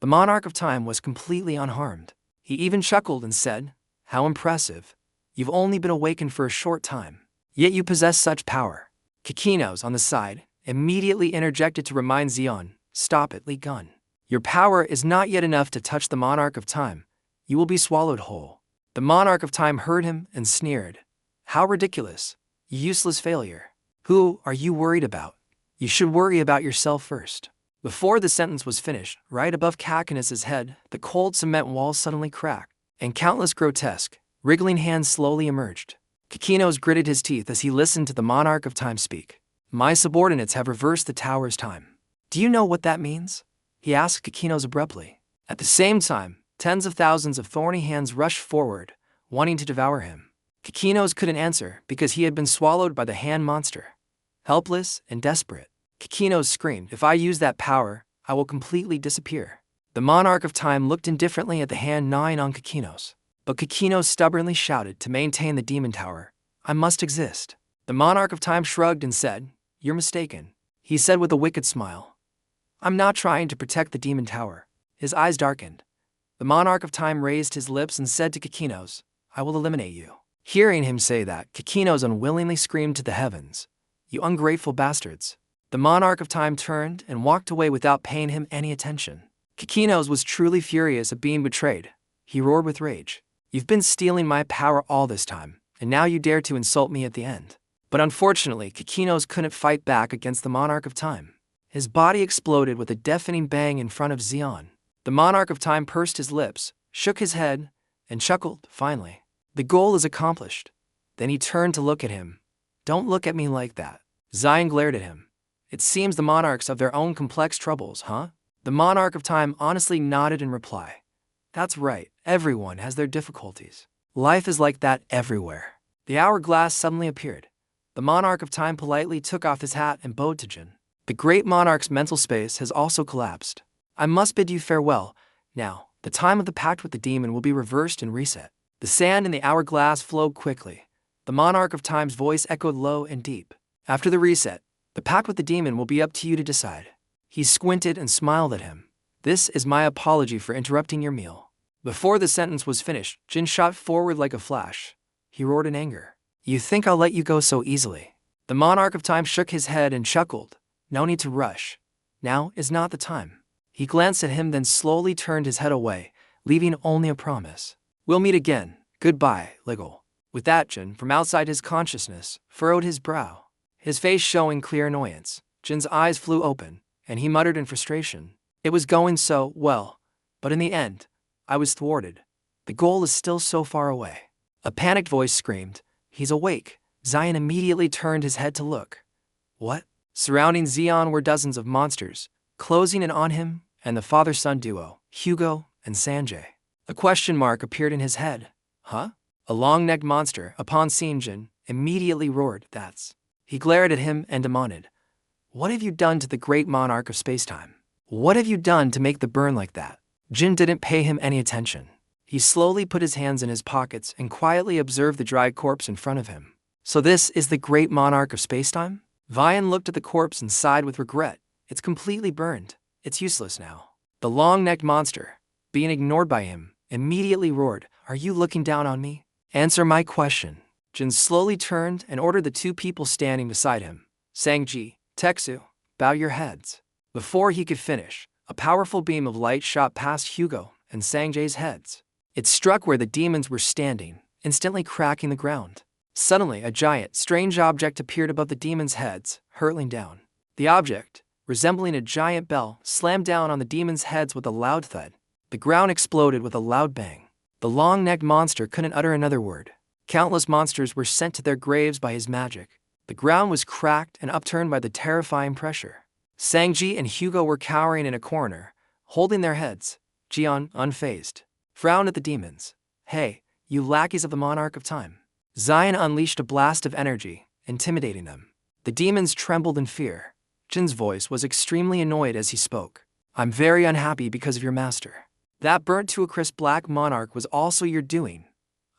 the Monarch of Time was completely unharmed. He even chuckled and said, "How impressive. You've only been awakened for a short time, yet you possess such power." Kikino's, on the side, immediately interjected to remind Xian, "Stop it, Liion. Your power is not yet enough to touch the Monarch of Time. You will be swallowed whole." The Monarch of Time heard him and sneered. "How ridiculous. You useless failure. Who are you worried about? You should worry about yourself first." Before the sentence was finished, right above Kakinus's head, the cold cement wall suddenly cracked, and countless grotesque, wriggling hands slowly emerged. Kikino's gritted his teeth as he listened to the Monarch of Time speak. "My subordinates have reversed the tower's time. Do you know what that means?" he asked Kikino's abruptly. At the same time, tens of thousands of thorny hands rushed forward, wanting to devour him. Kikino's couldn't answer because he had been swallowed by the hand monster. Helpless and desperate, Kikino's screamed, "If I use that power, I will completely disappear." The Monarch of Time looked indifferently at the hand gnawing on Kikino's, but Kikino stubbornly shouted to maintain the Demon Tower, "I must exist." The Monarch of Time shrugged and said, "You're mistaken," he said with a wicked smile. "I'm not trying to protect the Demon Tower." His eyes darkened. The Monarch of Time raised his lips and said to Kikino's, "I will eliminate you." Hearing him say that, Kikino's unwillingly screamed to the heavens, "You ungrateful bastards." The Monarch of Time turned and walked away without paying him any attention. Kikino's was truly furious at being betrayed. He roared with rage, "You've been stealing my power all this time, and now you dare to insult me at the end." But unfortunately, Kikino's couldn't fight back against the Monarch of Time. His body exploded with a deafening bang in front of Xian. The Monarch of Time pursed his lips, shook his head, and chuckled, finally. "The goal is accomplished." Then he turned to look at him. "Don't look at me like that." Xian glared at him. "It seems the monarchs have their own complex troubles, huh?" The Monarch of Time honestly nodded in reply. "That's right, everyone has their difficulties. Life is like that everywhere. The hourglass suddenly appeared. The monarch of time politely took off his hat and bowed to Jin. The great monarch's mental space has also collapsed. I must bid you farewell. Now, the time of the pact with the demon will be reversed and reset. The sand in the hourglass flowed quickly. The monarch of time's voice echoed low and deep. After the reset, the pact with the demon will be up to you to decide. He squinted and smiled at him. This is my apology for interrupting your meal. Before the sentence was finished, Jin shot forward like a flash. He roared in anger. You think I'll let you go so easily? The monarch of time shook his head and chuckled. No need to rush. Now is not the time. He glanced at him, then slowly turned his head away, leaving only a promise. We'll meet again. Goodbye, Liggle. With that, Jin, from outside his consciousness, furrowed his brow. His face showing clear annoyance. Jin's eyes flew open, and he muttered in frustration. It was going so well, but in the end, I was thwarted. The goal is still so far away. A panicked voice screamed, He's awake. Zion immediately turned his head to look. What? Surrounding Zion were dozens of monsters, closing in on him and the father-son duo, Hugo and Sanji. A question mark appeared in his head. Huh? A long-necked monster, upon seeing Jin, immediately roared, That's. He glared at him and demanded, What have you done to the great monarch of spacetime? What have you done to make the burn like that? Jin didn't pay him any attention. He slowly put his hands in his pockets and quietly observed the dried corpse in front of him. So this is the great monarch of spacetime? Vian looked at the corpse and sighed with regret. It's completely burned. It's useless now. The long-necked monster, being ignored by him, immediately roared, Are you looking down on me? Answer my question. Jin slowly turned and ordered the two people standing beside him. Sanji, Teksu, bow your heads. Before he could finish, a powerful beam of light shot past Hugo and Sanjay's heads. It struck where the demons were standing, instantly cracking the ground. Suddenly, a giant, strange object appeared above the demons' heads, hurtling down. The object, resembling a giant bell, slammed down on the demons' heads with a loud thud. The ground exploded with a loud bang. The long-necked monster couldn't utter another word. Countless monsters were sent to their graves by his magic. The ground was cracked and upturned by the terrifying pressure. Sanji and Hugo were cowering in a corner, holding their heads. Jian, unfazed, frowned at the demons. Hey, you lackeys of the monarch of time. Zion unleashed a blast of energy, intimidating them. The demons trembled in fear. Jin's voice was extremely annoyed as he spoke. I'm very unhappy because of your master. That burnt to a crisp black monarch was also your doing.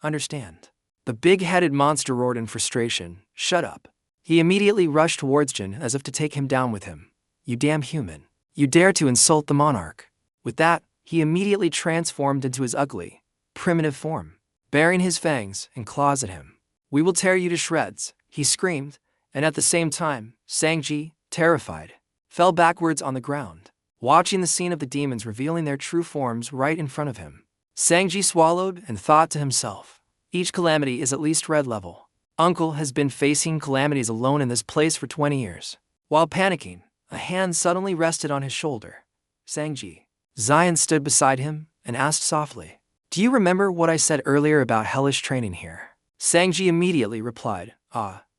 Understand? The big-headed monster roared in frustration. Shut up. He immediately rushed towards Jin as if to take him down with him. You damn human. You dare to insult the monarch. With that, he immediately transformed into his ugly, primitive form, baring his fangs and claws at him. We will tear you to shreds, he screamed, and at the same time, Sanji, terrified, fell backwards on the ground, watching the scene of the demons revealing their true forms right in front of him. Sanji swallowed and thought to himself, each calamity is at least red level. Uncle has been facing calamities alone in this place for 20 years. While panicking, a hand suddenly rested on his shoulder. Sanji. Zion stood beside him and asked softly, Do you remember what I said earlier about hellish training here? Sanji immediately replied,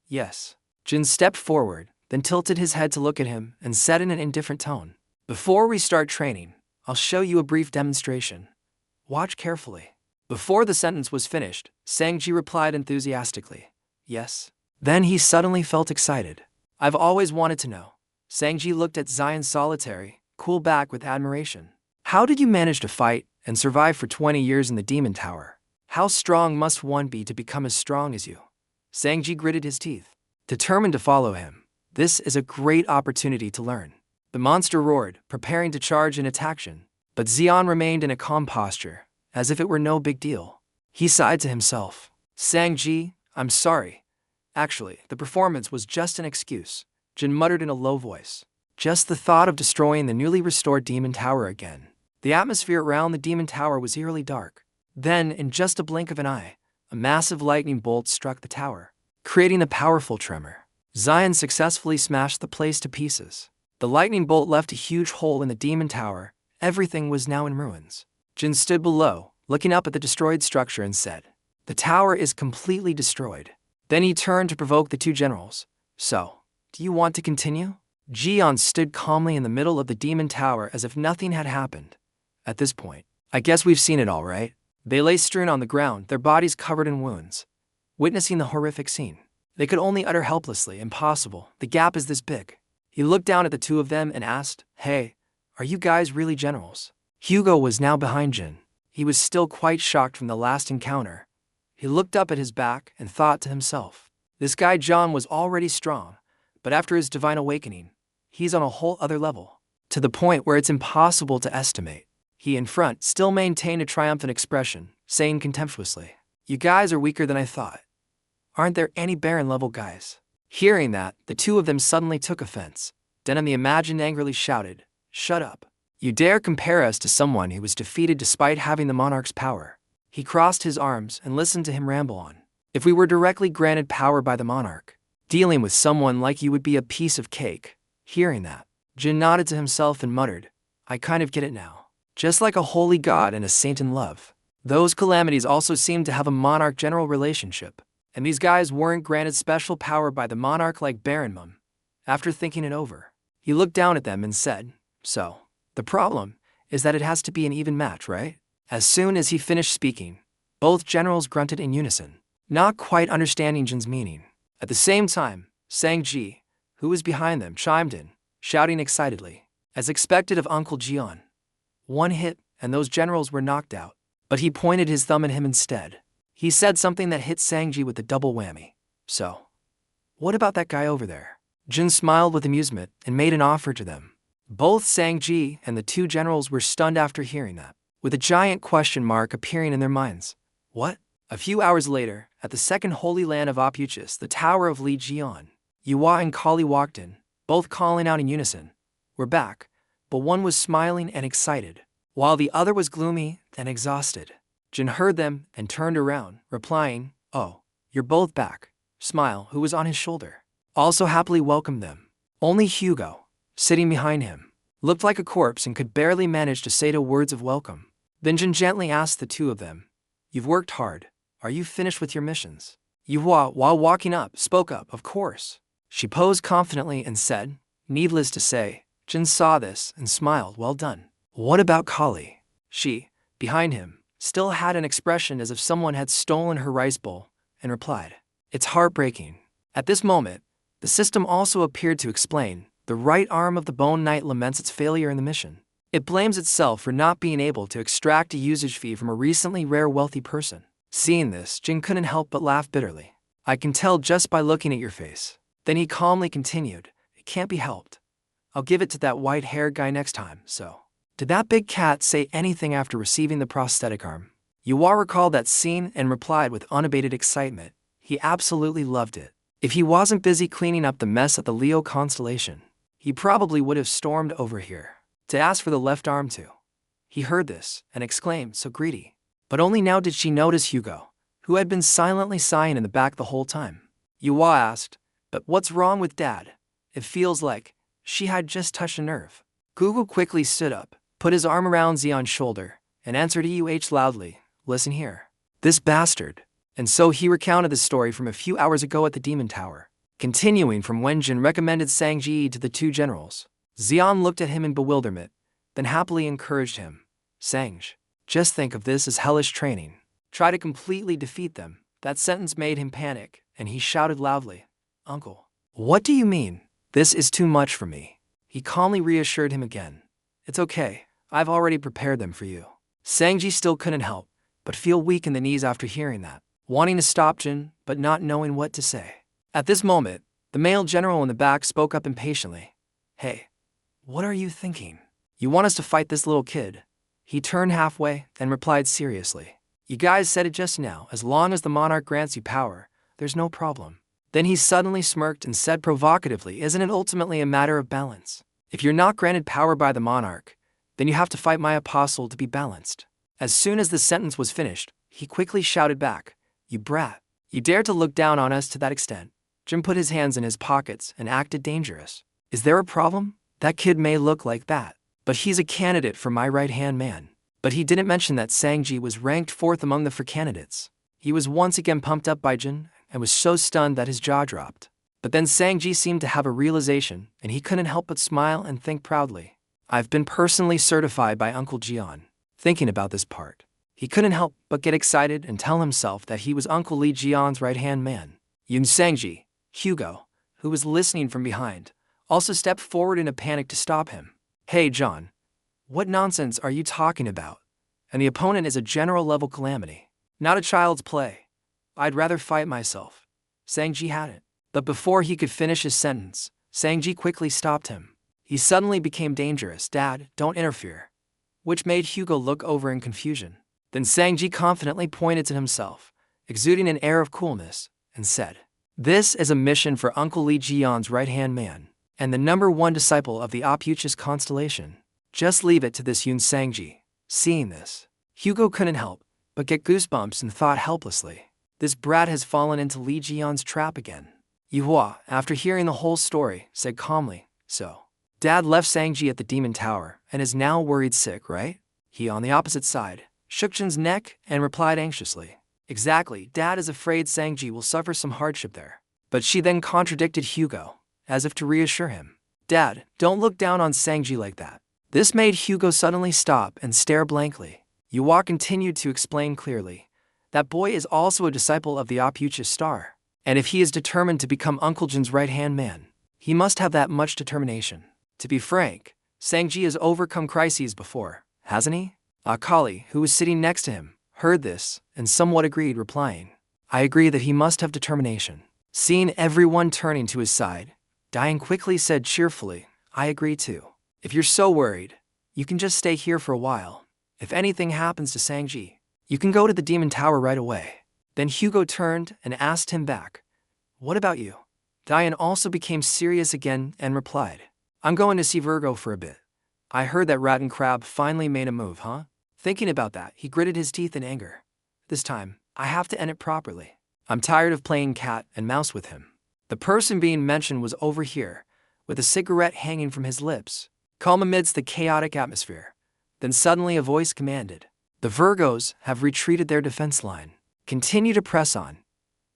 Yes. Jin stepped forward, then tilted his head to look at him and said in an indifferent tone, Before we start training, I'll show you a brief demonstration. Watch carefully. Before the sentence was finished, Sanji replied enthusiastically, Yes. Then he suddenly felt excited. I've always wanted to know. Sanji looked at Zion's solitary, cool back with admiration. How did you manage to fight and survive for 20 years in the Demon Tower? How strong must one be to become as strong as you? Sanji gritted his teeth, determined to follow him. This is a great opportunity to learn. The monster roared, preparing to charge and attack Jin, but Zion remained in a calm posture, as if it were no big deal. He sighed to himself. Sanji, I'm sorry. Actually, the performance was just an excuse, Jin muttered in a low voice. Just the thought of destroying the newly restored Demon Tower again. The atmosphere around the Demon Tower was eerily dark. Then, in just a blink of an eye, a massive lightning bolt struck the tower, creating a powerful tremor. Zion successfully smashed the place to pieces. The lightning bolt left a huge hole in the Demon Tower. Everything was now in ruins. Jin stood below, looking up at the destroyed structure and said, The tower is completely destroyed. Then he turned to provoke the two generals. So, do you want to continue? Jian stood calmly in the middle of the Demon Tower as if nothing had happened. At this point, I guess we've seen it all, right? They lay strewn on the ground, their bodies covered in wounds. Witnessing the horrific scene, they could only utter helplessly, "Impossible, the gap is this big." He looked down at the two of them and asked, "Hey, are you guys really generals?" Hugo was now behind Jin. He was still quite shocked from the last encounter. He looked up at his back and thought to himself, this guy John was already strong, but after his divine awakening, he's on a whole other level, to the point where it's impossible to estimate. He in front still maintained a triumphant expression, saying contemptuously, "You guys are weaker than I thought. Aren't there any Baron-level guys?" Hearing that, the two of them suddenly took offense. Denim the Imagined angrily shouted, "Shut up. You dare compare us to someone who was defeated despite having the monarch's power?" He crossed his arms and listened to him ramble on. "If we were directly granted power by the monarch, dealing with someone like you would be a piece of cake." Hearing that, Jin nodded to himself and muttered, "I kind of get it now. Just like a holy god and a saint in love. Those calamities also seem to have a monarch-general relationship, and these guys weren't granted special power by the monarch like Baron Mum." After thinking it over, he looked down at them and said, "So, the problem is that it has to be an even match, right?" As soon as he finished speaking, both generals grunted in unison, not quite understanding Jin's meaning. At the same time, Sanji, who was behind them, chimed in, shouting excitedly, as expected of Uncle Jian. One hit, and those generals were knocked out, but he pointed his thumb at him instead. He said something that hit Sanji with a double whammy. "So, what about that guy over there?" Jin smiled with amusement and made an offer to them. Both Sanji and the two generals were stunned after hearing that, with a giant question mark appearing in their minds. What? A few hours later, at the second holy land of Opuchus, the tower of Liion, Yuhua and Kali walked in, both calling out in unison, "We're back," but one was smiling and excited, while the other was gloomy and exhausted. Jin heard them and turned around, replying, "Oh, you're both back." Smile, who was on his shoulder, also happily welcomed them. Only Hugo, sitting behind him, looked like a corpse and could barely manage to say the words of welcome. Then Jin gently asked the two of them, "You've worked hard. Are you finished with your missions?" Yuhua, while walking up, spoke up, "Of course." She posed confidently and said, "Needless to say." Jin saw this and smiled, "Well done." "What about Kali?" She, behind him, still had an expression as if someone had stolen her rice bowl, and replied, "It's heartbreaking." At this moment, the system also appeared to explain. The right arm of the Bone Knight laments its failure in the mission. It blames itself for not being able to extract a usage fee from a recently rare wealthy person. Seeing this, Jin couldn't help but laugh bitterly. "I can tell just by looking at your face." Then he calmly continued, "It can't be helped. I'll give it to that white-haired guy next time, so." Did that big cat say anything after receiving the prosthetic arm? Yuhua recalled that scene and replied with unabated excitement. He absolutely loved it. If he wasn't busy cleaning up the mess at the Leo constellation, he probably would have stormed over here to ask for the left arm too. He heard this and exclaimed, "So greedy." But only now did she notice Hugo, who had been silently sighing in the back the whole time. Yuhua asked, "But what's wrong with Dad? It feels like she had just touched a nerve." Gugu quickly stood up, put his arm around Zion's shoulder, and answered loudly, "Listen here. This bastard." And so he recounted the story from a few hours ago at the Demon Tower, continuing from when Jin recommended Sanji to the two generals. Zion looked at him in bewilderment, then happily encouraged him. "Sanj, just think of this as hellish training. Try to completely defeat them." That sentence made him panic, and he shouted loudly, "Uncle, what do you mean? This is too much for me." He calmly reassured him again. "It's okay, I've already prepared them for you." Sanji still couldn't help but feel weak in the knees after hearing that, wanting to stop Jin, but not knowing what to say. At this moment, the male general in the back spoke up impatiently. "Hey, what are you thinking? You want us to fight this little kid?" He turned halfway and replied seriously, "You guys said it just now, as long as the monarch grants you power, there's no problem." Then he suddenly smirked and said provocatively, "Isn't it ultimately a matter of balance? If you're not granted power by the monarch, then you have to fight my apostle to be balanced." As soon as the sentence was finished, he quickly shouted back, "You brat, you dare to look down on us to that extent?" Jim put his hands in his pockets and acted dangerous. "Is there a problem? That kid may look like that, but he's a candidate for my right-hand man." But he didn't mention that Sanji was ranked 4th among the 4 candidates. He was once again pumped up by Jin and was so stunned that his jaw dropped. But then Sanji seemed to have a realization, and he couldn't help but smile and think proudly, "I've been personally certified by Uncle Jian." Thinking about this part, He couldn't help but get excited and tell himself that he was Uncle Liion's right-hand man. Sanji, Hugo, who was listening from behind, also stepped forward in a panic to stop him. "Hey John, what nonsense are you talking about? And the opponent is a general-level calamity, not a child's play. I'd rather fight myself." Sanji hadn't. But before he could finish his sentence, Sanji quickly stopped him. He suddenly became dangerous. "Dad, don't interfere." Which made Hugo look over in confusion. Then Sanji confidently pointed to himself, exuding an air of coolness, and said, "This is a mission for Uncle Liion's right-hand man, and the #1 disciple of the opuchus constellation. Just leave it to this Sanji." Seeing this, Hugo couldn't help but get goosebumps and thought helplessly, this brat has fallen into Liion's trap again. Yuhua, after hearing the whole story, said calmly, "So, Dad left Sanji at the Demon Tower and is now worried sick, right?" He, on the opposite side, shook Jin's neck and replied anxiously, "Exactly, Dad is afraid Sanji will suffer some hardship there." But she then contradicted Hugo, as if to reassure him. "Dad, don't look down on Sanji like that." This made Hugo suddenly stop and stare blankly. Yuhua continued to explain clearly, "That boy is also a disciple of the opuchus star, and if he is determined to become Uncle Jin's right-hand man, he must have that much determination. To be frank, Sanji has overcome crises before, hasn't he?" Akali, who was sitting next to him, heard this and somewhat agreed, replying, "I agree that he must have determination." Seeing everyone turning to his side, Diane quickly said cheerfully, "I agree too. If you're so worried, you can just stay here for a while. If anything happens to Sanji, you can go to the Demon Tower right away." Then Hugo turned and asked him back, "What about you?" Diane also became serious again and replied, "I'm going to see Virgo for a bit. I heard that Rat and Crab finally made a move, huh?" Thinking about that, he gritted his teeth in anger. "This time, I have to end it properly. I'm tired of playing cat and mouse with him." The person being mentioned was over here, with a cigarette hanging from his lips, calm amidst the chaotic atmosphere. Then suddenly a voice commanded, "The Virgos have retreated their defense line. Continue to press on.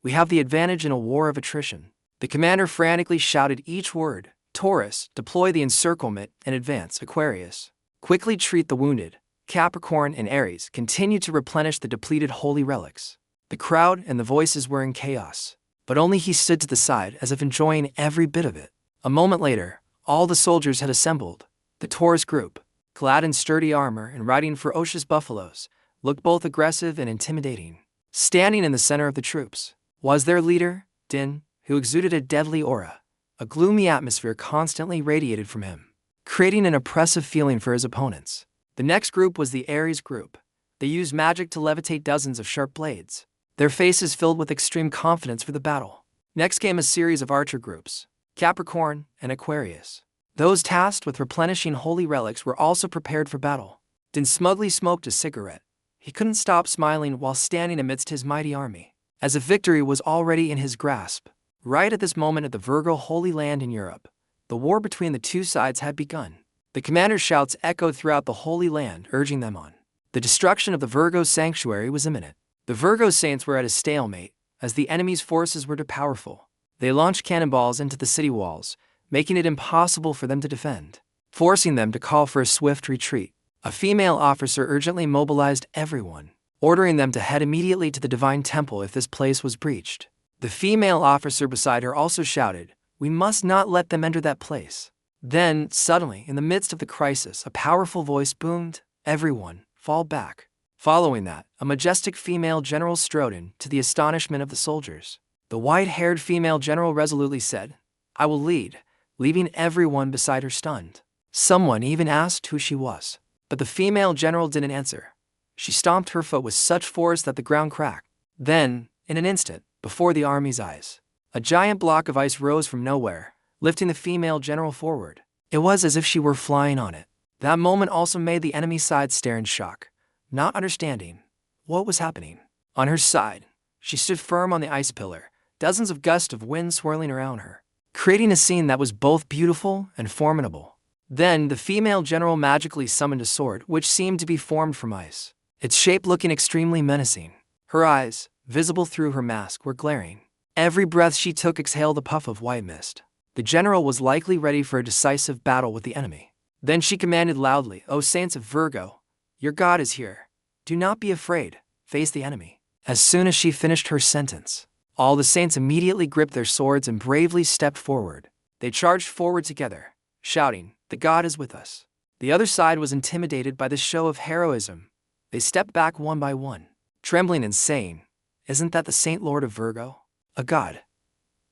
We have the advantage in a war of attrition." The commander frantically shouted each word. "Taurus, deploy the encirclement and advance. Aquarius, quickly treat the wounded. Capricorn and Aries, continue to replenish the depleted holy relics." The crowd and the voices were in chaos, but only he stood to the side as if enjoying every bit of it. A moment later, all the soldiers had assembled. The Taurus group, clad in sturdy armor and riding ferocious buffaloes, looked both aggressive and intimidating. Standing in the center of the troops was their leader, Din, who exuded a deadly aura. A gloomy atmosphere constantly radiated from him, creating an oppressive feeling for his opponents. The next group was the Aries group. They used magic to levitate dozens of sharp blades, their faces filled with extreme confidence for the battle. Next came a series of archer groups, Capricorn and Aquarius. Those tasked with replenishing holy relics were also prepared for battle. Din smugly smoked a cigarette. He couldn't stop smiling while standing amidst his mighty army, as if victory was already in his grasp. Right at this moment at the Virgo Holy Land in Europe, the war between the two sides had begun. The commander's shouts echoed throughout the Holy Land, urging them on. The destruction of the Virgo sanctuary was imminent. The Virgo saints were at a stalemate, as the enemy's forces were too powerful. They launched cannonballs into the city walls, making it impossible for them to defend, forcing them to call for a swift retreat. A female officer urgently mobilized everyone, ordering them to head immediately to the Divine Temple if this place was breached. The female officer beside her also shouted, "We must not let them enter that place." Then, suddenly, in the midst of the crisis, a powerful voice boomed, "Everyone, fall back." Following that, a majestic female general strode in, to the astonishment of the soldiers. The white-haired female general resolutely said, "I will lead," leaving everyone beside her stunned. Someone even asked who she was, but the female general didn't answer. She stomped her foot with such force that the ground cracked. Then, in an instant, before the army's eyes, a giant block of ice rose from nowhere, lifting the female general forward. It was as if she were flying on it. That moment also made the enemy side stare in shock, not understanding what was happening. On her side, she stood firm on the ice pillar, dozens of gusts of wind swirling around her, creating a scene that was both beautiful and formidable. Then, the female general magically summoned a sword which seemed to be formed from ice, its shape looking extremely menacing. Her eyes, visible through her mask, were glaring. Every breath she took exhaled a puff of white mist. The general was likely ready for a decisive battle with the enemy. Then she commanded loudly, "O saints of Virgo, your god is here. Do not be afraid, face the enemy. As soon as she finished her sentence, all the saints immediately gripped their swords and bravely stepped forward. They charged forward together, shouting, "The God is with us." The other side was intimidated by the show of heroism. They stepped back one by one, trembling and saying, "Isn't that the Saint Lord of Virgo? A god?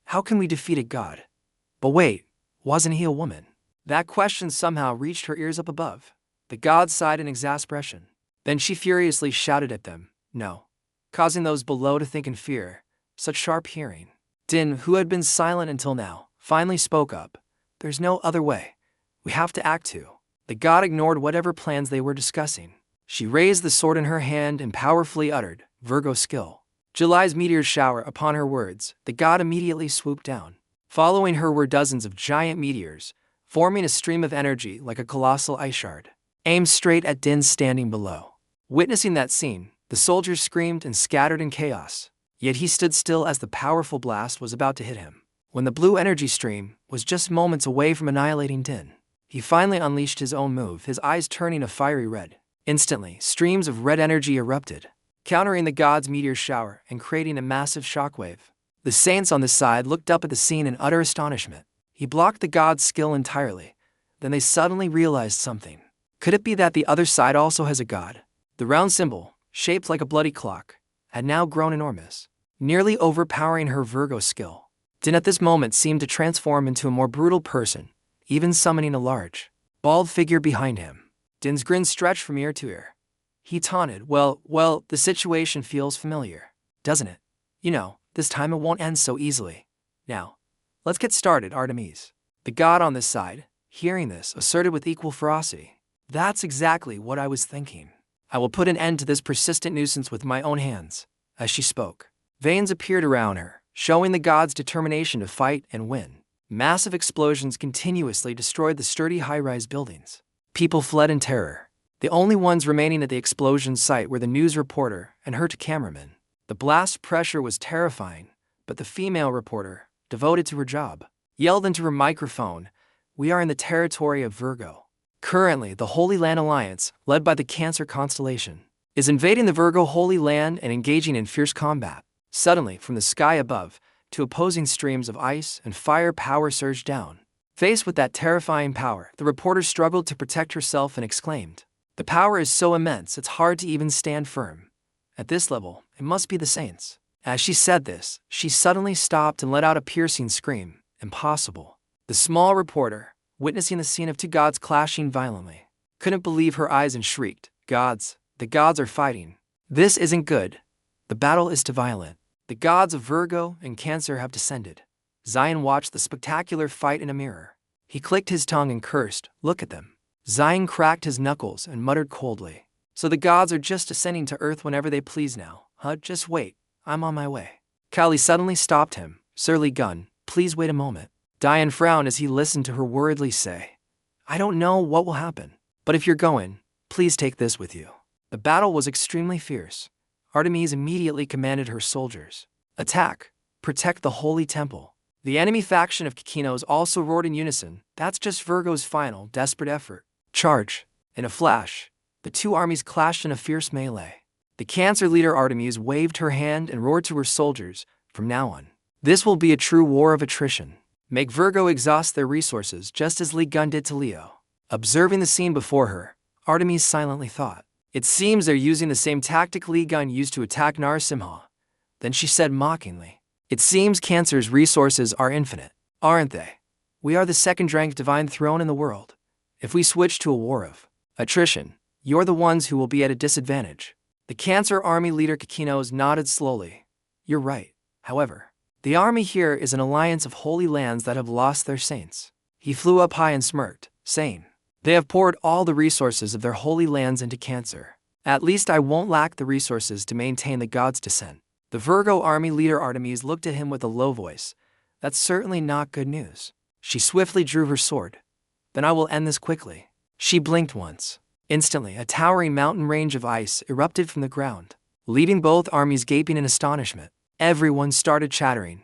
How can we defeat a god? But wait, wasn't he a woman?" That question somehow reached her ears up above. The god sighed in exasperation. Then she furiously shouted at them, "No," causing those below to think in fear. Such sharp hearing. Din, who had been silent until now, finally spoke up. "There's no other way. We have to act too." The god ignored whatever plans they were discussing. She raised the sword in her hand and powerfully uttered, "Virgo skill." July's meteors shower upon her words. The god immediately swooped down. Following her were dozens of giant meteors, forming a stream of energy like a colossal ice shard, aimed straight at Din standing below. Witnessing that scene, the soldiers screamed and scattered in chaos. Yet he stood still as the powerful blast was about to hit him. When the blue energy stream was just moments away from annihilating Din, he finally unleashed his own move, his eyes turning a fiery red. Instantly, streams of red energy erupted, countering the god's meteor shower and creating a massive shockwave. The saints on the side looked up at the scene in utter astonishment. He blocked the god's skill entirely. Then they suddenly realized something. Could it be that the other side also has a god? The round symbol, shaped like a bloody clock, had now grown enormous, nearly overpowering her Virgo skill. Din at this moment seemed to transform into a more brutal person, even summoning a large, bald figure behind him. Din's grin stretched from ear to ear. He taunted, well, the situation feels familiar, doesn't it? You know, this time it won't end so easily. Now, let's get started, Artemis." The god on this side, hearing this, asserted with equal ferocity, "That's exactly what I was thinking. I will put an end to this persistent nuisance with my own hands." As she spoke, veins appeared around her, showing the god's determination to fight and win. Massive explosions continuously destroyed the sturdy high-rise buildings. People fled in terror. The only ones remaining at the explosion site were the news reporter and her cameraman. The blast pressure was terrifying, but the female reporter, devoted to her job, yelled into her microphone, "We are in the territory of Virgo. Currently, the Holy Land Alliance, led by the Cancer constellation, is invading the Virgo Holy Land and engaging in fierce combat." Suddenly, from the sky above, two opposing streams of ice and fire power surged down. Faced with that terrifying power, the reporter struggled to protect herself and exclaimed, "The power is so immense it's hard to even stand firm. At this level, it must be the saints." As she said this, she suddenly stopped and let out a piercing scream. Impossible. The small reporter, witnessing the scene of two gods clashing violently, couldn't believe her eyes and shrieked, "Gods! The gods are fighting. This isn't good. The battle is too violent. The gods of Virgo and Cancer have descended." Zion watched the spectacular fight in a mirror. He clicked his tongue and cursed, "Look at them." Zion cracked his knuckles and muttered coldly, "So the gods are just descending to earth whenever they please now, huh? Just wait, I'm on my way." Kali suddenly stopped him, "Surly Gun, please wait a moment." Diane frowned as he listened to her worriedly say, "I don't know what will happen, but if you're going, please take this with you." The battle was extremely fierce. Artemis immediately commanded her soldiers, "Attack! Protect the holy temple." The enemy faction of Kikinos also roared in unison, "That's just Virgo's final, desperate effort. Charge!" In a flash, the two armies clashed in a fierce melee. The Cancer leader Artemis waved her hand and roared to her soldiers, "From now on, this will be a true war of attrition. Make Virgo exhaust their resources just as Liion did to Leo." Observing the scene before her, Artemis silently thought, "It seems they're using the same tactic Liion used to attack Narasimha." Then she said mockingly, "It seems Cancer's resources are infinite, aren't they? We are the second-ranked divine throne in the world. If we switch to a war of attrition, you're the ones who will be at a disadvantage." The Cancer army leader Kikinos nodded slowly. "You're right. However, the army here is an alliance of holy lands that have lost their saints." He flew up high and smirked, saying, "They have poured all the resources of their holy lands into Cancer. At least I won't lack the resources to maintain the god's descent." The Virgo army leader Artemis looked at him with a low voice. "That's certainly not good news." She swiftly drew her sword. "Then I will end this quickly." She blinked once. Instantly, a towering mountain range of ice erupted from the ground, leaving both armies gaping in astonishment. Everyone started chattering.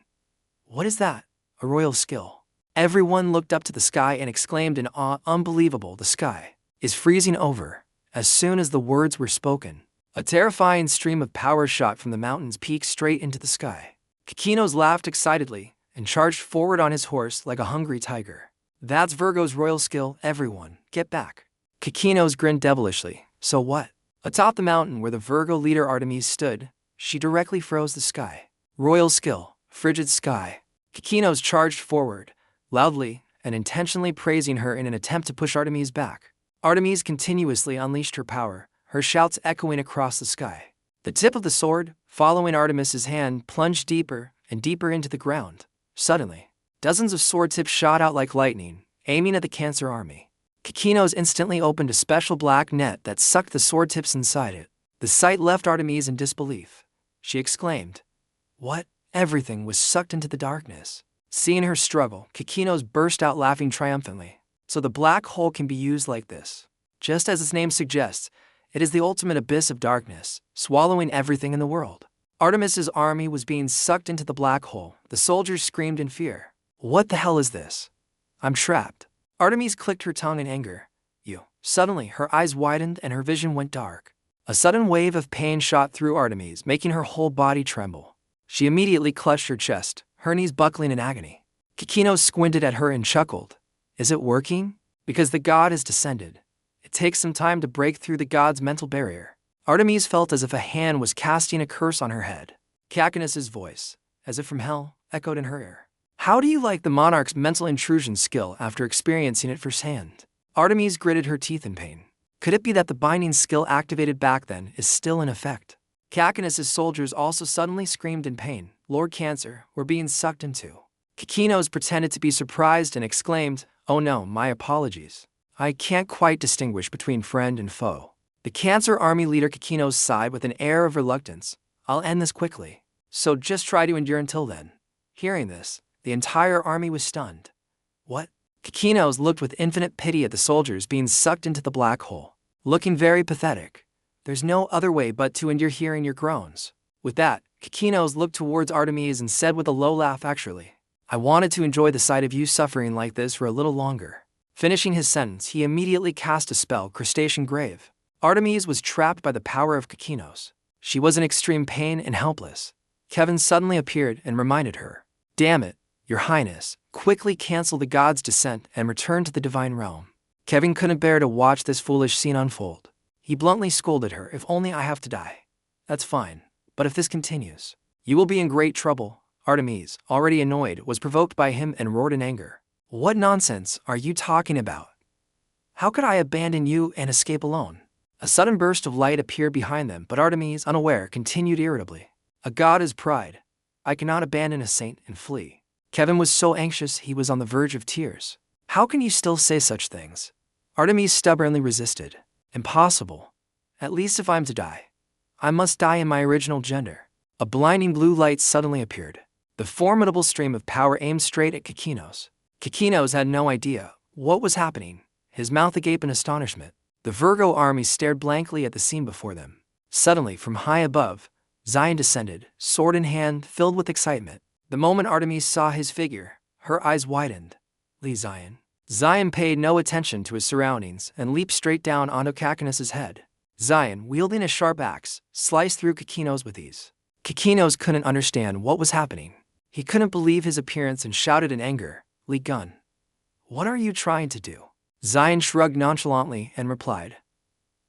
"What is that? A royal skill." Everyone looked up to the sky and exclaimed in awe, "Unbelievable, the sky is freezing over." As soon as the words were spoken, A terrifying stream of power shot from the mountain's peak straight into the sky. Kikinos laughed excitedly and charged forward on his horse like a hungry tiger. That's Virgo's royal skill, everyone, get back. Kikinos grinned devilishly. So what? Atop the mountain where the Virgo leader Artemis stood, she directly froze the sky. Royal skill, frigid sky. Kikinos charged forward, loudly and intentionally praising her in an attempt to push Artemis back. Artemis continuously unleashed her power, her shouts echoing across the sky. The tip of the sword, following Artemis's hand, plunged deeper and deeper into the ground. Suddenly, dozens of sword tips shot out like lightning, aiming at the Cancer army. Kikinos instantly opened a special black net that sucked the sword tips inside it. The sight left Artemis in disbelief. She exclaimed, "What?" Everything was sucked into the darkness. Seeing her struggle, Kikinos burst out laughing triumphantly. So the black hole can be used like this. Just as its name suggests, it is the ultimate abyss of darkness, swallowing everything in the world. Artemis's army was being sucked into the black hole. The soldiers screamed in fear. What the hell is this? I'm trapped. Artemis clicked her tongue in anger. You. Suddenly, her eyes widened and her vision went dark. A sudden wave of pain shot through Artemis, making her whole body tremble. She immediately clutched her chest, her knees buckling in agony. Kikinos squinted at her and chuckled. Is it working? Because the god has descended. It takes some time to break through the god's mental barrier. Artemis felt as if a hand was casting a curse on her head. Cacanus's voice, as if from hell, echoed in her ear. How do you like the monarch's mental intrusion skill after experiencing it firsthand? Artemis gritted her teeth in pain. Could it be that the binding skill activated back then is still in effect? Cacanus's soldiers also suddenly screamed in pain. Lord Cancer, we're being sucked into. Kikinos pretended to be surprised and exclaimed, "Oh no, my apologies. I can't quite distinguish between friend and foe." The Cancer army leader Kikinos sighed with an air of reluctance. I'll end this quickly. So just try to endure until then. Hearing this, the entire army was stunned. What? Kikinos looked with infinite pity at the soldiers being sucked into the black hole, looking very pathetic. There's no other way but to endure hearing your groans. With that, Kikinos looked towards Artemis and said with a low laugh, actually, I wanted to enjoy the sight of you suffering like this for a little longer. Finishing his sentence, he immediately cast a spell, Crustacean Grave. Artemis was trapped by the power of Kikinos. She was in extreme pain and helpless. Kevin suddenly appeared and reminded her, Damn it, Your Highness, quickly cancel the god's descent and return to the divine realm. Kevin couldn't bear to watch this foolish scene unfold. He bluntly scolded her, if only I have to die. That's fine, but if this continues, you will be in great trouble. Artemis, already annoyed, was provoked by him and roared in anger. What nonsense are you talking about? How could I abandon you and escape alone? A sudden burst of light appeared behind them, but Artemis, unaware, continued irritably. A god is pride. I cannot abandon a saint and flee. Kevin was so anxious he was on the verge of tears. How can you still say such things? Artemis stubbornly resisted. Impossible. At least if I'm to die, I must die in my original gender. A blinding blue light suddenly appeared. The formidable stream of power aimed straight at Kikinos. Kikinos had no idea what was happening, his mouth agape in astonishment. The Virgo army stared blankly at the scene before them. Suddenly, from high above, Liion descended, sword in hand, filled with excitement. The moment Artemis saw his figure, her eyes widened. Liion. Liion paid no attention to his surroundings and leaped straight down onto Cacanus's head. Liion, wielding a sharp axe, sliced through Kikinos with ease. Kikinos couldn't understand what was happening. He couldn't believe his appearance and shouted in anger, Liion, what are you trying to do? Liion shrugged nonchalantly and replied,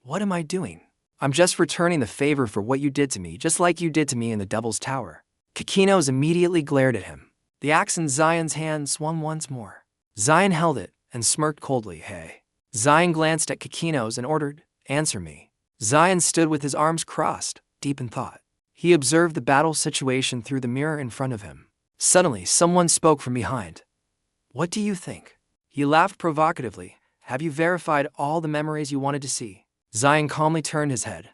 What am I doing? I'm just returning the favor for what you did to me, just like you did to me in the Devil's Tower. Kikinos immediately glared at him. The axe in Lion's hand swung once more. Lion held it and smirked coldly, Hey. Lion glanced at Kikinos and ordered, Answer me. Lion stood with his arms crossed, deep in thought. He observed the battle situation through the mirror in front of him. Suddenly, someone spoke from behind. What do you think? He laughed provocatively. Have you verified all the memories you wanted to see? Lion calmly turned his head.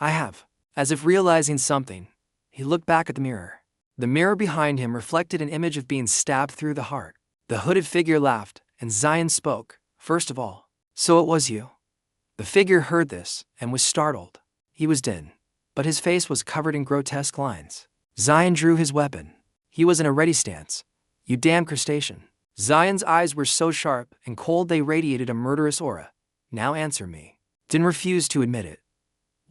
I have. As if realizing something, he looked back at the mirror. The mirror behind him reflected an image of being stabbed through the heart. The hooded figure laughed, and Lion spoke, First of all, so it was you. The figure heard this and was startled. He was dim, but his face was covered in grotesque lines. Lion drew his weapon. He was in a ready stance. You damn crustacean. Lion's eyes were so sharp and cold they radiated a murderous aura. Now answer me. Din refused to admit it.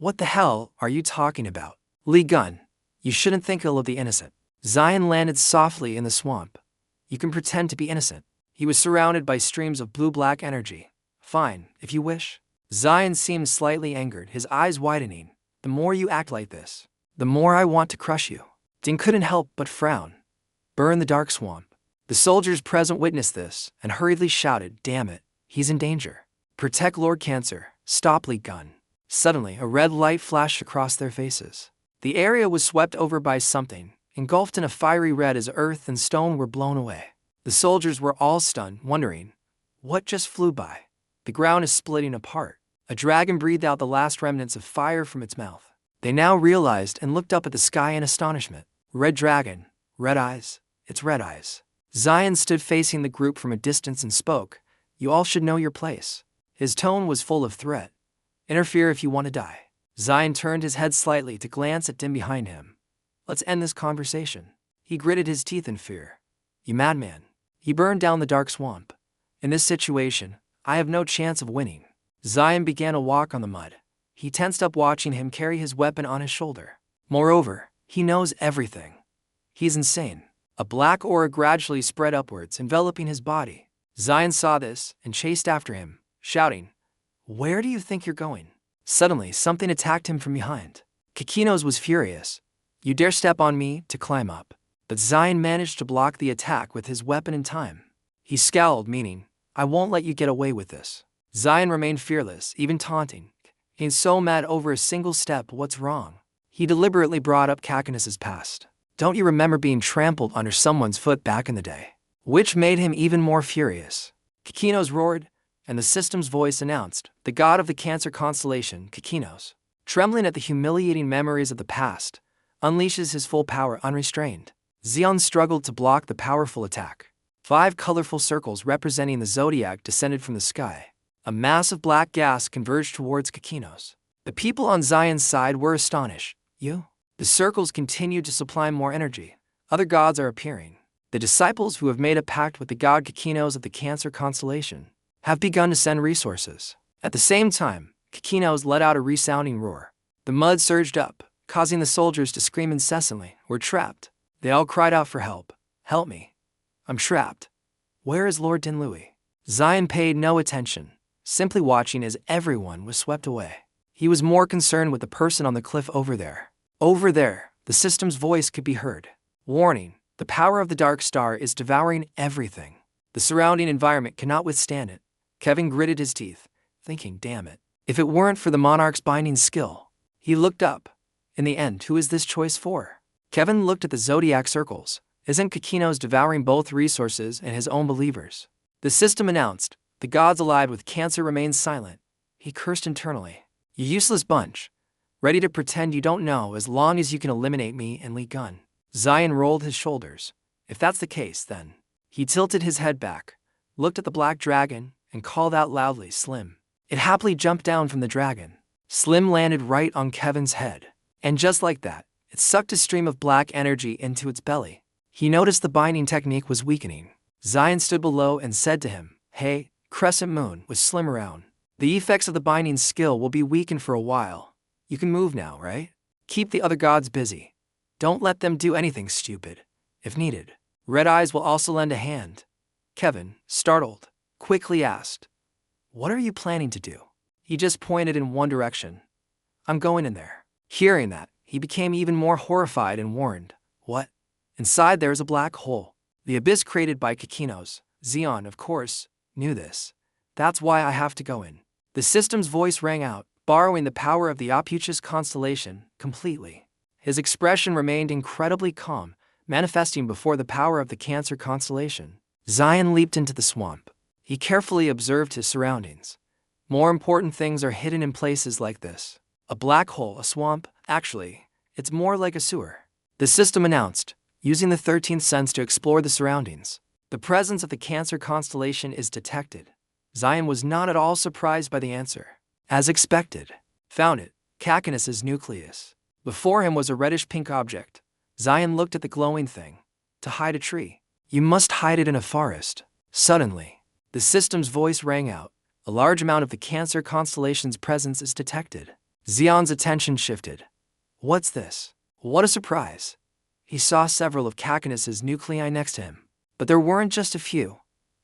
What the hell are you talking about? Liion, you shouldn't think ill of the innocent. Zion landed softly in the swamp. You can pretend to be innocent. He was surrounded by streams of blue-black energy. Fine, if you wish. Zion seemed slightly angered, his eyes widening. The more you act like this, the more I want to crush you. Ding couldn't help but frown. Burn the dark swamp. The soldiers present witnessed this and hurriedly shouted, damn it, he's in danger. Protect Lord Cancer, stop Liion. Suddenly, a red light flashed across their faces. The area was swept over by something, engulfed in a fiery red as earth and stone were blown away. The soldiers were all stunned, wondering, what just flew by? The ground is splitting apart. A dragon breathed out the last remnants of fire from its mouth. They now realized and looked up at the sky in astonishment. Red dragon, red eyes, it's red eyes. Zion stood facing the group from a distance and spoke, you all should know your place. His tone was full of threat. Interfere if you want to die. Zion turned his head slightly to glance at Dim behind him. Let's end this conversation. He gritted his teeth in fear. You madman. He burned down the dark swamp. In this situation, I have no chance of winning. Zion began a walk on the mud. He tensed up watching him carry his weapon on his shoulder. Moreover, he knows everything. He's insane. A black aura gradually spread upwards, enveloping his body. Zion saw this and chased after him, shouting, where do you think you're going? Suddenly, something attacked him from behind. Kikinos was furious. You dare step on me to climb up. But Zion managed to block the attack with his weapon in time. He scowled, meaning, I won't let you get away with this. Zion remained fearless, even taunting. He's so mad over a single step, what's wrong? He deliberately brought up Kakinus's past. Don't you remember being trampled under someone's foot back in the day? Which made him even more furious. Kikinos roared, and the system's voice announced, the god of the Cancer constellation, Kikinos, trembling at the humiliating memories of the past, unleashes his full power unrestrained. Zion struggled to block the powerful attack. 5 colorful circles representing the zodiac descended from the sky. A mass of black gas converged towards Kikinos. The people on Zion's side were astonished. You? The circles continued to supply more energy. Other gods are appearing. The disciples who have made a pact with the god Kikinos of the Cancer constellation have begun to send resources. At the same time, Kikinos let out a resounding roar. The mud surged up, causing the soldiers to scream incessantly, we're trapped. They all cried out for help. Help me. I'm trapped. Where is Lord Dinlui? Zion paid no attention, simply watching as everyone was swept away. He was more concerned with the person on the cliff over there. Over there, the system's voice could be heard. Warning, the power of the dark star is devouring everything. The surrounding environment cannot withstand it. Kevin gritted his teeth, thinking, damn it. If it weren't for the monarch's binding skill. He looked up. In the end, who is this choice for? Kevin looked at the zodiac circles. Isn't Kikinos devouring both resources and his own believers? The system announced, the gods allied with Cancer remain silent. He cursed internally. You useless bunch. Ready to pretend you don't know as long as you can eliminate me and Liion. Zion rolled his shoulders. If that's the case, then. He tilted his head back, looked at the black dragon, and called out loudly, Slim. It happily jumped down from the dragon. Slim landed right on Kevin's head. And just like that, it sucked a stream of black energy into its belly. He noticed the binding technique was weakening. Zion stood below and said to him, hey, Crescent Moon, with Slim around. The effects of the binding skill will be weakened for a while. You can move now, right? Keep the other gods busy. Don't let them do anything stupid. If needed, Red Eyes will also lend a hand. Kevin, startled, quickly asked, what are you planning to do? He just pointed in one direction. I'm going in there. Hearing that, he became even more horrified and warned, what? Inside there is a black hole. The abyss created by Kikinos. Zion, of course, knew this. That's why I have to go in. The system's voice rang out, borrowing the power of the opuchus constellation completely. His expression remained incredibly calm, manifesting before the power of the Cancer constellation. Zion leaped into the swamp. He carefully observed his surroundings. More important things are hidden in places like this. A black hole, a swamp, actually, it's more like a sewer. The system announced, using the 13th sense to explore the surroundings. The presence of the Cancer constellation is detected. Zion was not at all surprised by the answer. As expected, found it, Kakinus's nucleus. Before him was a reddish-pink object. Zion looked at the glowing thing. To hide a tree. You must hide it in a forest. Suddenly, the system's voice rang out. A large amount of the Cancer constellation's presence is detected. Xion's attention shifted. What's this? What a surprise. He saw several of Cacanus's nuclei next to him. But there weren't just a few.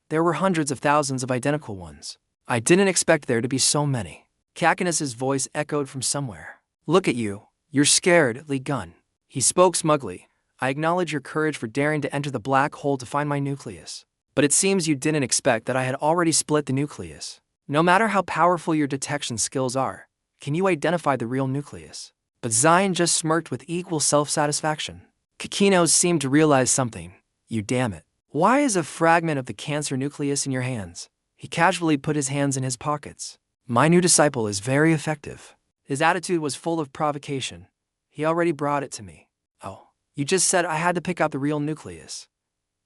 There were hundreds of thousands of identical ones. I didn't expect there to be so many. Cacanus's voice echoed from somewhere. Look at you. You're scared, Liion. He spoke smugly. I acknowledge your courage for daring to enter the black hole to find my nucleus. But it seems you didn't expect that I had already split the nucleus. No matter how powerful your detection skills are, can you identify the real nucleus? But Xion just smirked with equal self-satisfaction. Caquinos seemed to realize something. You damn it. Why is a fragment of the cancer nucleus in your hands? He casually put his hands in his pockets. My new disciple is very effective. His attitude was full of provocation. He already brought it to me. Oh, you just said I had to pick out the real nucleus.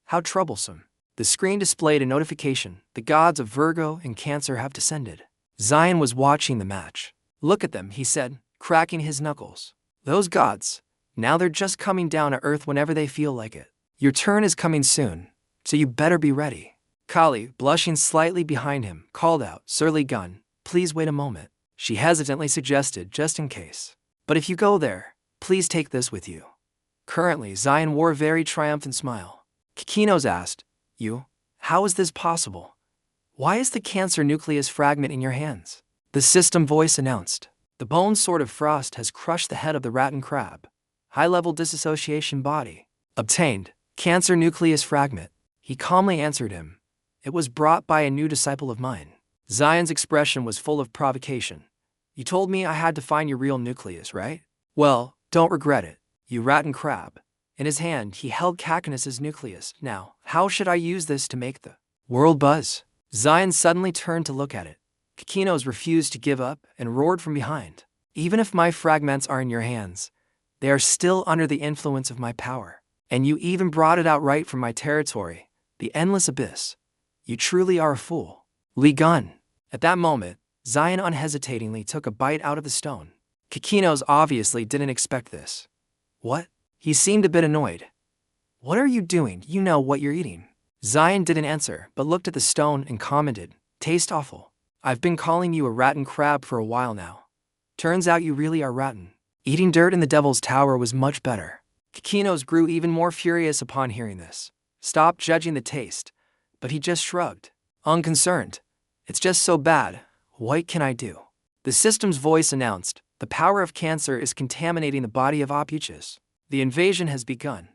How troublesome. The screen displayed a notification. The gods of Virgo and Cancer have descended. Xion was watching the match. Look at them, he said, cracking his knuckles. Those gods. Now they're just coming down to earth whenever they feel like it. Your turn is coming soon, so you better be ready. Kali, blushing slightly behind him, called out, Sir Liion, please wait a moment. She hesitantly suggested, just in case. But if you go there, please take this with you. Currently, Xion wore a very triumphant smile. Caquinos asked, You? How is this possible? Why is the cancer nucleus fragment in your hands? The system voice announced. The bone sword of frost has crushed the head of the rat and crab. High-level disassociation body. Obtained. Cancer nucleus fragment. He calmly answered him. It was brought by a new disciple of mine. Xion's expression was full of provocation. You told me I had to find your real nucleus, right? Well, don't regret it, you rat and crab. In his hand, he held Cacanus's nucleus. Now, how should I use this to make the world buzz? Xion suddenly turned to look at it. Caquinos refused to give up and roared from behind. Even if my fragments are in your hands, they are still under the influence of my power. And you even brought it out right from my territory, the endless abyss. You truly are a fool. Liion. At that moment, Xion unhesitatingly took a bite out of the stone. Caquinos obviously didn't expect this. What? He seemed a bit annoyed. What are you doing? You know what you're eating. Xion didn't answer, but looked at the stone and commented, Taste awful. I've been calling you a rat and crab for a while now. Turns out you really are rotten. Eating dirt in the Devil's Tower was much better. Caquinos grew even more furious upon hearing this. Stop judging the taste. But he just shrugged. Unconcerned. It's just so bad. What can I do? The system's voice announced, the power of cancer is contaminating the body of opuchus. The invasion has begun.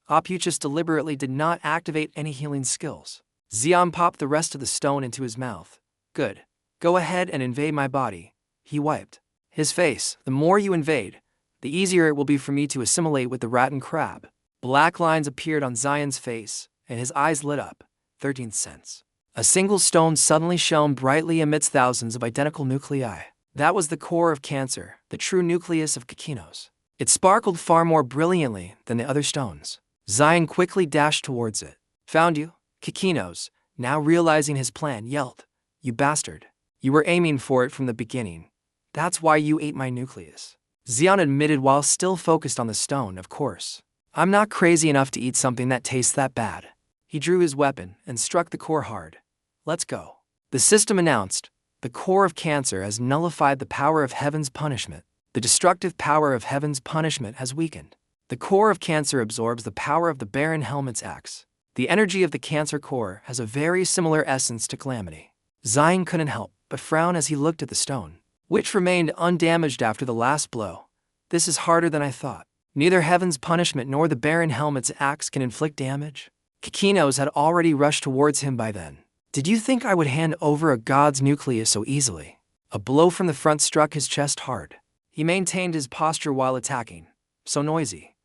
Opuchus deliberately did not activate any healing skills. Xion popped the rest of the stone into his mouth. Good. Go ahead and invade my body. He wiped his face. The more you invade, the easier it will be for me to assimilate with the rat and crab. Black lines appeared on Xion's face, and his eyes lit up. 13th sense. A single stone suddenly shone brightly amidst thousands of identical nuclei. That was the core of Cancer, the true nucleus of Caquinos. It sparkled far more brilliantly than the other stones. Xion quickly dashed towards it. Found you? Caquinos, now realizing his plan, yelled. You bastard. You were aiming for it from the beginning. That's why you ate my nucleus. Xion admitted while still focused on the stone, of course. I'm not crazy enough to eat something that tastes that bad. He drew his weapon and struck the core hard. Let's go. The system announced, the core of Cancer has nullified the power of heaven's punishment. The destructive power of heaven's punishment has weakened. The core of Cancer absorbs the power of the Baron Helmet's axe. The energy of the Cancer core has a very similar essence to calamity. Xion couldn't help but frown as he looked at the stone, which remained undamaged after the last blow. This is harder than I thought. Neither heaven's punishment nor the Baron Helmet's axe can inflict damage. Caquinos had already rushed towards him by then. Did you think I would hand over a god's nucleus so easily? A blow from the front struck his chest hard. He maintained his posture while attacking. So noisy.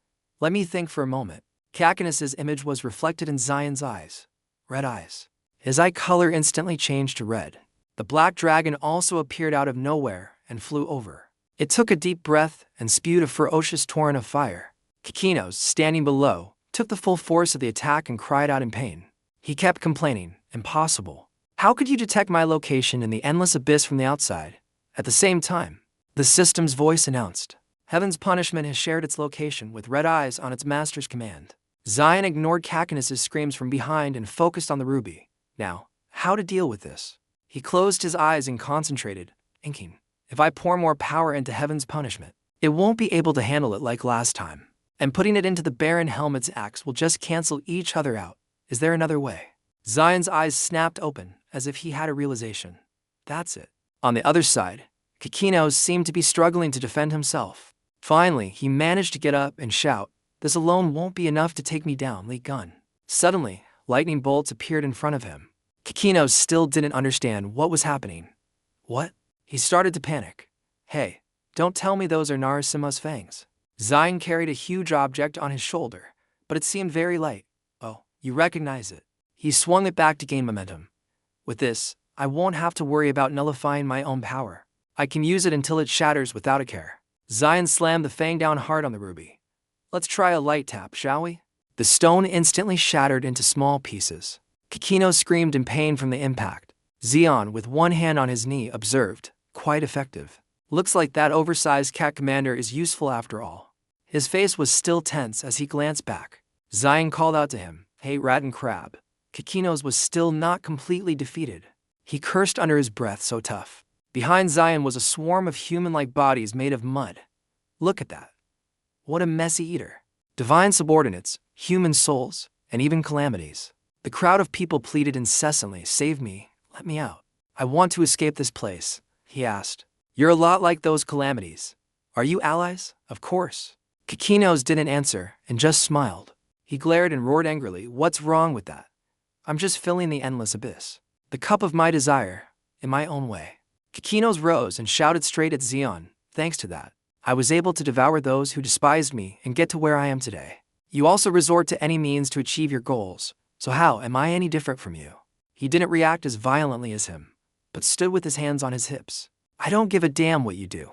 Let me think for a moment. Cacanus's image was reflected in Xion's eyes. Red eyes. His eye color instantly changed to red. The black dragon also appeared out of nowhere and flew over. It took a deep breath and spewed a ferocious torrent of fire. Caquinos, standing below, took the full force of the attack and cried out in pain. He kept complaining, impossible. How could you detect my location in the endless abyss from the outside? At the same time, the system's voice announced, heaven's punishment has shared its location with red eyes on its master's command. Xion ignored Cacanus's screams from behind and focused on the ruby. Now, how to deal with this? He closed his eyes and concentrated, inking. If I pour more power into heaven's punishment, it won't be able to handle it like last time. And putting it into the Baron Helmet's axe will just cancel each other out. Is there another way? Zion's eyes snapped open, as if he had a realization. That's it. On the other side, Kakino's seemed to be struggling to defend himself. Finally, he managed to get up and shout, "This alone won't be enough to take me down, Liion." Suddenly, lightning bolts appeared in front of him. Kakino still didn't understand what was happening. What? He started to panic. Hey, don't tell me those are Narasimha's fangs. Zion carried a huge object on his shoulder, but it seemed very light. Oh, you recognize it. He swung it back to gain momentum. With this, I won't have to worry about nullifying my own power. I can use it until it shatters without a care. Zion slammed the fang down hard on the ruby. Let's try a light tap, shall we? The stone instantly shattered into small pieces. Kakino screamed in pain from the impact. Zion, with one hand on his knee, observed, quite effective. Looks like that oversized cat commander is useful after all. His face was still tense as he glanced back. Zion called out to him, "Hey, rat and crab." Kakino's was still not completely defeated. He cursed under his breath, so tough. Behind Zion was a swarm of human-like bodies made of mud. Look at that. What a messy eater. Divine subordinates, human souls, and even calamities. The crowd of people pleaded incessantly, "Save me, let me out. I want to escape this place," he asked. "You're a lot like those calamities. Are you allies?" "Of course." Kakino's didn't answer and just smiled. He glared and roared angrily, "What's wrong with that? I'm just filling the endless abyss. The cup of my desire, in my own way." Kakino's rose and shouted straight at Zion, "Thanks to that, I was able to devour those who despised me and get to where I am today. You also resort to any means to achieve your goals, so how am I any different from you?" He didn't react as violently as him, but stood with his hands on his hips. "I don't give a damn what you do.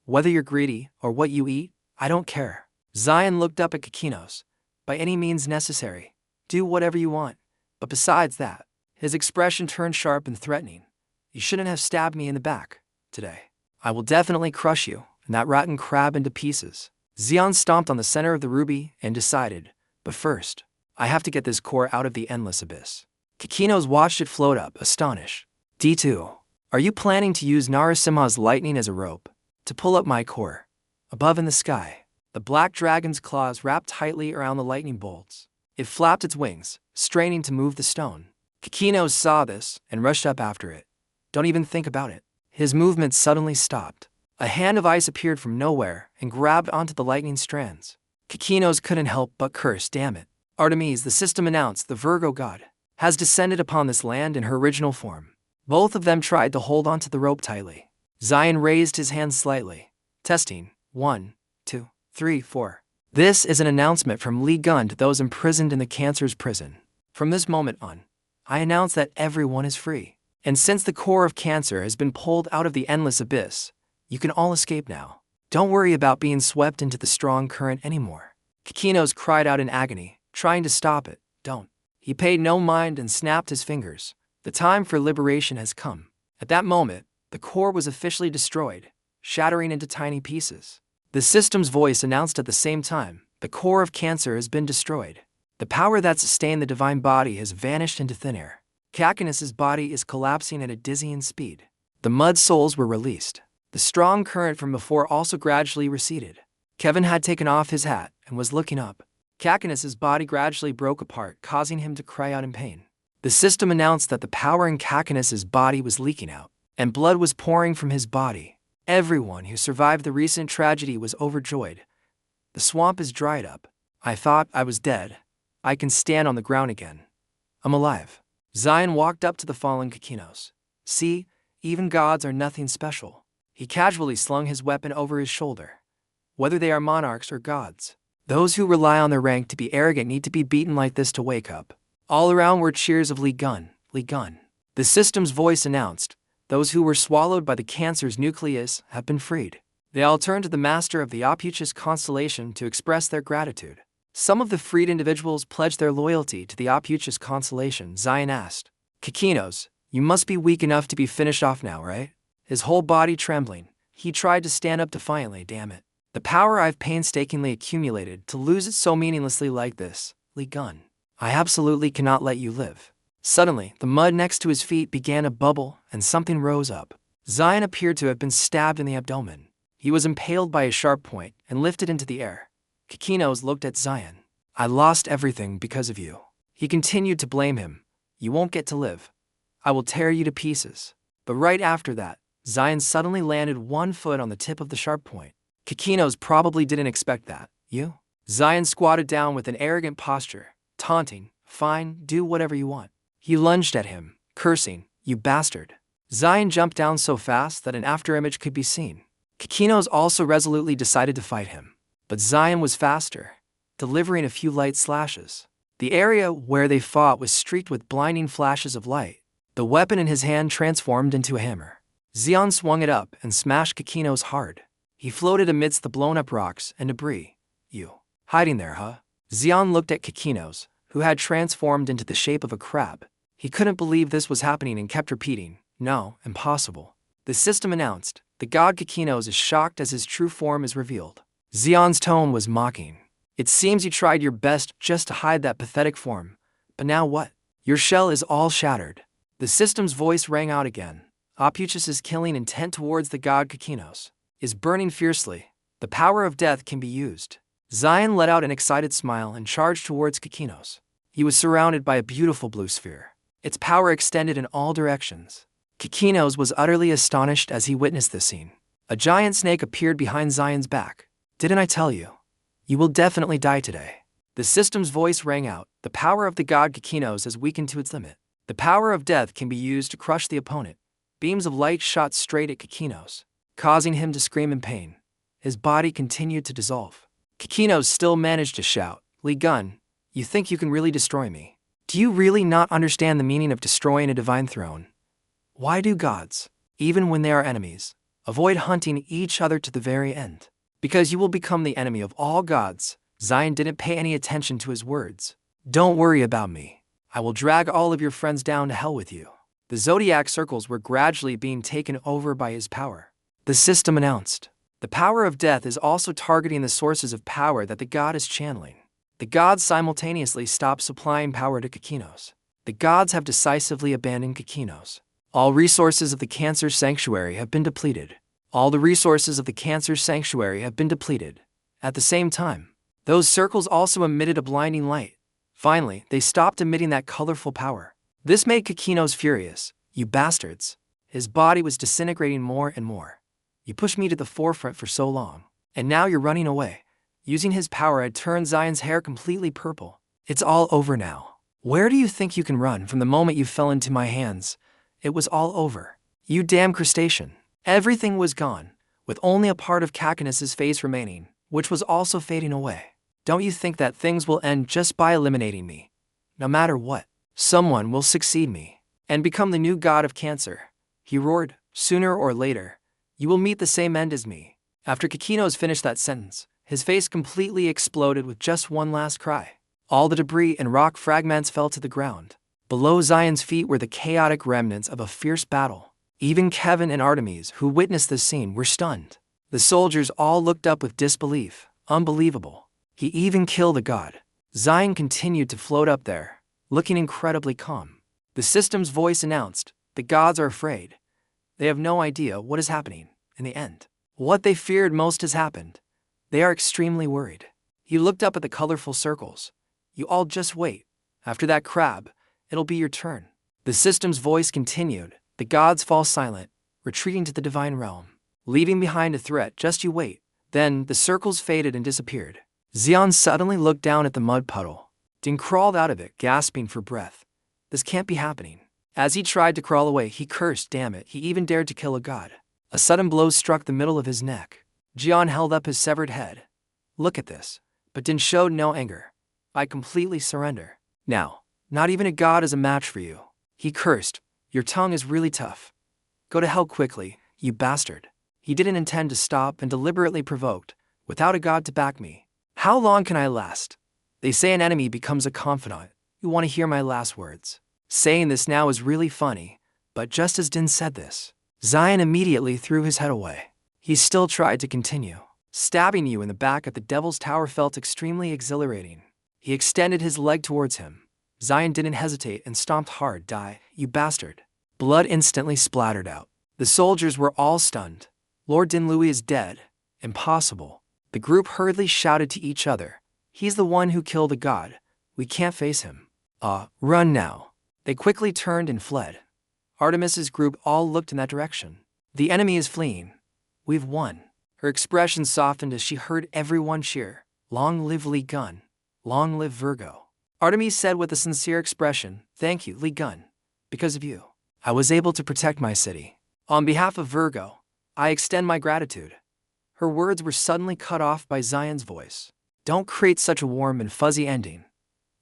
Whether you're greedy or what you eat, I don't care." Zion looked up at Kakino's. "By any means necessary, do whatever you want. But besides that," his expression turned sharp and threatening, "you shouldn't have stabbed me in the back today. I will definitely crush you and that rotten crab into pieces." Zion stomped on the center of the ruby and decided, "But first, I have to get this core out of the endless abyss." Kakino's watched it float up, astonished. "D2, are you planning to use Narasimha's lightning as a rope to pull up my core? Above in the sky, the black dragon's claws wrapped tightly around the lightning bolts. It flapped its wings, straining to move the stone. Kakino saw this and rushed up after it. "Don't even think about it." His movement suddenly stopped. A hand of ice appeared from nowhere and grabbed onto the lightning strands. Kakino's couldn't help but curse, "Damn it. Artemis," the system announced, "the Virgo god, has descended upon this land in her original form." Both of them tried to hold onto the rope tightly. Zion raised his hand slightly. "Testing. 1, 2, 3, 4. This is an announcement from Liion to those imprisoned in the Cancer's prison. From this moment on, I announce that everyone is free. And since the core of Cancer has been pulled out of the endless abyss, you can all escape now. Don't worry about being swept into the strong current anymore." Kakino's cried out in agony, trying to stop it. "Don't." He paid no mind and snapped his fingers. The time for liberation has come. At that moment, the core was officially destroyed, shattering into tiny pieces. The system's voice announced at the same time, "The core of Cancer has been destroyed. The power that sustained the divine body has vanished into thin air. Cacanus's body is collapsing at a dizzying speed." The mud souls were released. The strong current from before also gradually receded. Kevin had taken off his hat and was looking up. Cacanus's body gradually broke apart, causing him to cry out in pain. The system announced that the power in Cacanus's body was leaking out, and blood was pouring from his body. Everyone who survived the recent tragedy was overjoyed. "The swamp is dried up. I thought I was dead. I can stand on the ground again. I'm alive." Zion walked up to the fallen Kakino's. "See, even gods are nothing special." He casually slung his weapon over his shoulder. "Whether they are monarchs or gods, those who rely on their rank to be arrogant need to be beaten like this to wake up." All around were cheers of Liion, Liion. The system's voice announced, "Those who were swallowed by the Cancer's nucleus have been freed." They all turned to the master of the opuchus constellation to express their gratitude. Some of the freed individuals pledged their loyalty to the opuchus constellation. Zion asked, "Kakino's, you must be weak enough to be finished off now, right?" His whole body trembling, he tried to stand up defiantly. "Damn it. The power I've painstakingly accumulated to lose it so meaninglessly like this, Liion. I absolutely cannot let you live." Suddenly, the mud next to his feet began to bubble and something rose up. Zion appeared to have been stabbed in the abdomen. He was impaled by a sharp point and lifted into the air. Kikinos looked at Zion. I lost everything because of you. He continued to blame him. You won't get to live. I will tear you to pieces. But right after that, Zion suddenly landed one foot on the tip of the sharp point. Kikinos probably didn't expect that. You? Zion squatted down with an arrogant posture, taunting. Fine, do whatever you want. He lunged at him, cursing, you bastard. Zion jumped down so fast that an afterimage could be seen. Kikinos also resolutely decided to fight him. But Zion was faster, delivering a few light slashes. The area where they fought was streaked with blinding flashes of light. The weapon in his hand transformed into a hammer. Zion swung it up and smashed Kikinos hard. He floated amidst the blown-up rocks and debris. You hiding there, huh? Zion looked at Kikinos, who had transformed into the shape of a crab. He couldn't believe this was happening and kept repeating, no, impossible. The system announced, the god Kikinos is shocked as his true form is revealed. Zion's tone was mocking. It seems you tried your best just to hide that pathetic form. But now what? Your shell is all shattered. The system's voice rang out again. Opuchus is killing intent towards the god Kikinos. Is burning fiercely. The power of death can be used. Zion let out an excited smile and charged towards Kikinos. He was surrounded by a beautiful blue sphere. Its power extended in all directions. Kikinos was utterly astonished as he witnessed this scene. A giant snake appeared behind Zion's back. Didn't I tell you? You will definitely die today. The system's voice rang out. The power of the god Kikinos has weakened to its limit. The power of death can be used to crush the opponent. Beams of light shot straight at Kikinos, causing him to scream in pain. His body continued to dissolve. Kikinos still managed to shout, Liion, you think you can really destroy me? Do you really not understand the meaning of destroying a divine throne? Why do gods, even when they are enemies, avoid hunting each other to the very end? Because you will become the enemy of all gods. Zion didn't pay any attention to his words. Don't worry about me. I will drag all of your friends down to hell with you. The zodiac circles were gradually being taken over by his power. The system announced, the power of death is also targeting the sources of power that the god is channeling. The gods simultaneously stopped supplying power to Kikinos. The gods have decisively abandoned Kikinos. All resources of the Cancer Sanctuary have been depleted. All the resources of the Cancer Sanctuary have been depleted. At the same time, those circles also emitted a blinding light. Finally, they stopped emitting that colorful power. This made Kikinos furious. You bastards. His body was disintegrating more and more. You pushed me to the forefront for so long, and now you're running away. Using his power had turned Zion's hair completely purple. It's all over now. Where do you think you can run from the moment you fell into my hands? It was all over. You damn crustacean. Everything was gone, with only a part of Kakinis's face remaining, which was also fading away. Don't you think that things will end just by eliminating me? No matter what, someone will succeed me and become the new god of Cancer. He roared, sooner or later, you will meet the same end as me. After Kikinos finished that sentence, his face completely exploded with just one last cry. All the debris and rock fragments fell to the ground. Below Zion's feet were the chaotic remnants of a fierce battle. Even Kevin and Artemis, who witnessed this scene, were stunned. The soldiers all looked up with disbelief. Unbelievable. He even killed a god. Zion continued to float up there, looking incredibly calm. The system's voice announced, the gods are afraid. They have no idea what is happening in the end. What they feared most has happened. They are extremely worried. He looked up at the colorful circles. You all just wait. After that crab, it'll be your turn. The system's voice continued. The gods fall silent, retreating to the divine realm, leaving behind a threat. Just you wait. Then the circles faded and disappeared. Zion suddenly looked down at the mud puddle. Ding crawled out of it, gasping for breath. This can't be happening. As he tried to crawl away, he cursed, damn it, he even dared to kill a god. A sudden blow struck the middle of his neck. Jian held up his severed head. Look at this. But Din showed no anger. I completely surrender. Now, not even a god is a match for you. He cursed. Your tongue is really tough. Go to hell quickly, you bastard. He didn't intend to stop and deliberately provoked, without a god to back me. How long can I last? They say an enemy becomes a confidant. You want to hear my last words? Saying this now is really funny, but just as Din said this, Zion immediately threw his head away. He still tried to continue. Stabbing you in the back at the Devil's Tower felt extremely exhilarating. He extended his leg towards him. Zion didn't hesitate and stomped hard. Die, you bastard. Blood instantly splattered out. The The soldiers were all stunned. Lord Dinlui is dead. Impossible. The group hurriedly shouted to each other. He's the one who killed a god. We can't face him. Run now. They quickly turned and fled. Artemis's group all looked in that direction. The enemy is fleeing. We've won. Her expression softened as she heard everyone cheer. Long live Liion. Long live Virgo. Artemis said with a sincere expression, Thank you, Liion. Because of you, I was able to protect my city. On behalf of Virgo, I extend my gratitude. Her words were suddenly cut off by Zion's voice. Don't create such a warm and fuzzy ending.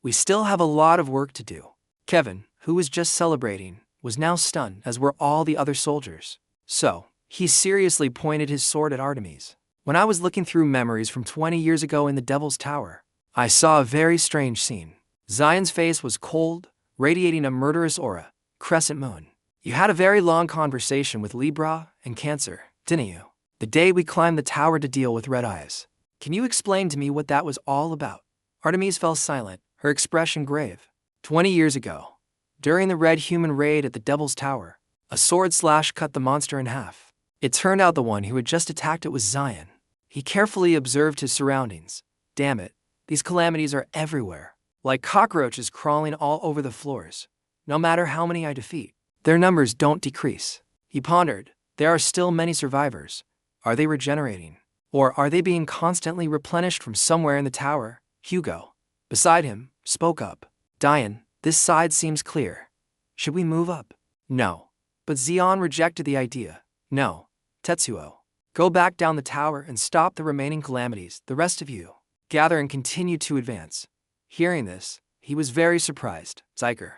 We still have a lot of work to do. Kevin, who was just celebrating, was now stunned, as were all the other soldiers. So, he seriously pointed his sword at Artemis. When I was looking through memories from 20 years ago in the Devil's Tower, I saw a very strange scene. Zion's face was cold, radiating a murderous aura. Crescent moon. You had a very long conversation with Libra and Cancer, didn't you? The day we climbed the tower to deal with Red Eyes. Can you explain to me what that was all about? Artemis fell silent, her expression grave. 20 years ago, during the Red Human raid at the Devil's Tower, a sword slash cut the monster in half. It turned out the one who had just attacked it was Zion. He carefully observed his surroundings. Damn it, these calamities are everywhere. Like cockroaches crawling all over the floors. No matter how many I defeat, their numbers don't decrease. He pondered. There are still many survivors. Are they regenerating? Or are they being constantly replenished from somewhere in the tower? Hugo, beside him, spoke up. Diane, this side seems clear. Should we move up? No. But Xion rejected the idea. No. Tetsuo, go back down the tower and stop the remaining calamities. The rest of you, gather and continue to advance. Hearing this, he was very surprised. Zyker,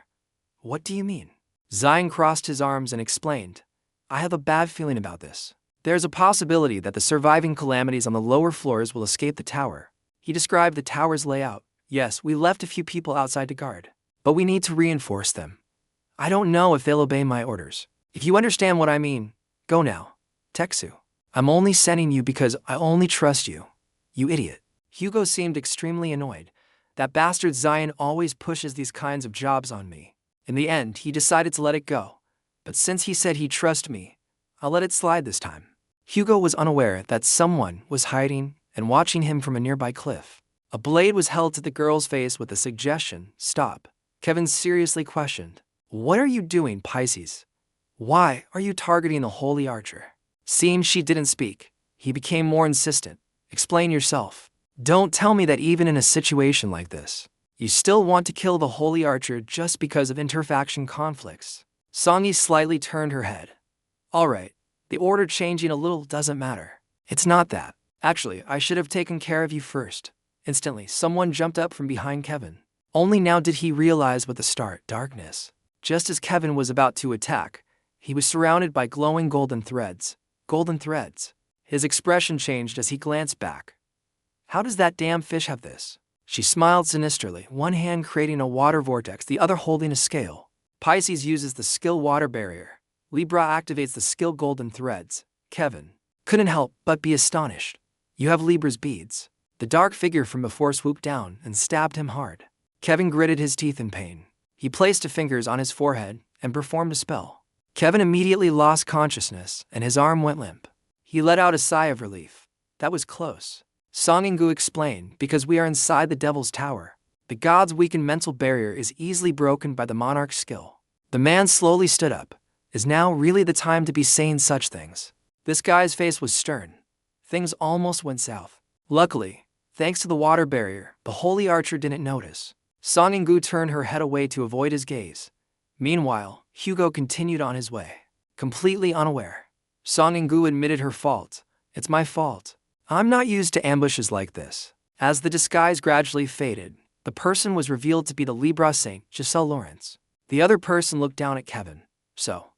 what do you mean? Zion crossed his arms and explained. I have a bad feeling about this. There's a possibility that the surviving calamities on the lower floors will escape the tower. He described the tower's layout. Yes, we left a few people outside to guard, but we need to reinforce them. I don't know if they'll obey my orders. If you understand what I mean, go now. Teksu, I'm only sending you because I only trust you. You idiot. Hugo seemed extremely annoyed. That bastard Zion always pushes these kinds of jobs on me. In the end, he decided to let it go. But since he said he'd trust me, I'll let it slide this time. Hugo was unaware that someone was hiding and watching him from a nearby cliff. A blade was held to the girl's face with the suggestion, Stop. Kevin seriously questioned. What are you doing, Pisces? Why are you targeting the Holy Archer? Seeing she didn't speak, he became more insistent. Explain yourself. Don't tell me that even in a situation like this, you still want to kill the Holy Archer just because of interfaction conflicts. Sanji slightly turned her head. All right, the order changing a little doesn't matter. It's not that. Actually, I should have taken care of you first. Instantly, someone jumped up from behind Kevin. Only now did he realize what the start, darkness. Just as Kevin was about to attack, he was surrounded by glowing golden threads. Golden threads. His expression changed as he glanced back. How does that damn fish have this? She smiled sinisterly, one hand creating a water vortex, the other holding a scale. Pisces uses the skill water barrier. Libra activates the skill golden threads. Kevin couldn't help but be astonished. You have Libra's beads. The dark figure from before swooped down and stabbed him hard. Kevin gritted his teeth in pain. He placed his fingers on his forehead and performed a spell. Kevin immediately lost consciousness and his arm went limp. He let out a sigh of relief. That was close. Song and Gu explained, because we are inside the Devil's Tower. The god's weakened mental barrier is easily broken by the monarch's skill. The man slowly stood up. Is now really the time to be saying such things? This guy's face was stern. Things almost went south. Luckily, thanks to the water barrier, the Holy Archer didn't notice. Song and Gu turned her head away to avoid his gaze. Meanwhile, Hugo continued on his way. Completely unaware. Song and Gu admitted her fault. It's my fault. I'm not used to ambushes like this. As the disguise gradually faded, the person was revealed to be the Libra Saint, Giselle Lawrence. The other person looked down at Kevin. So,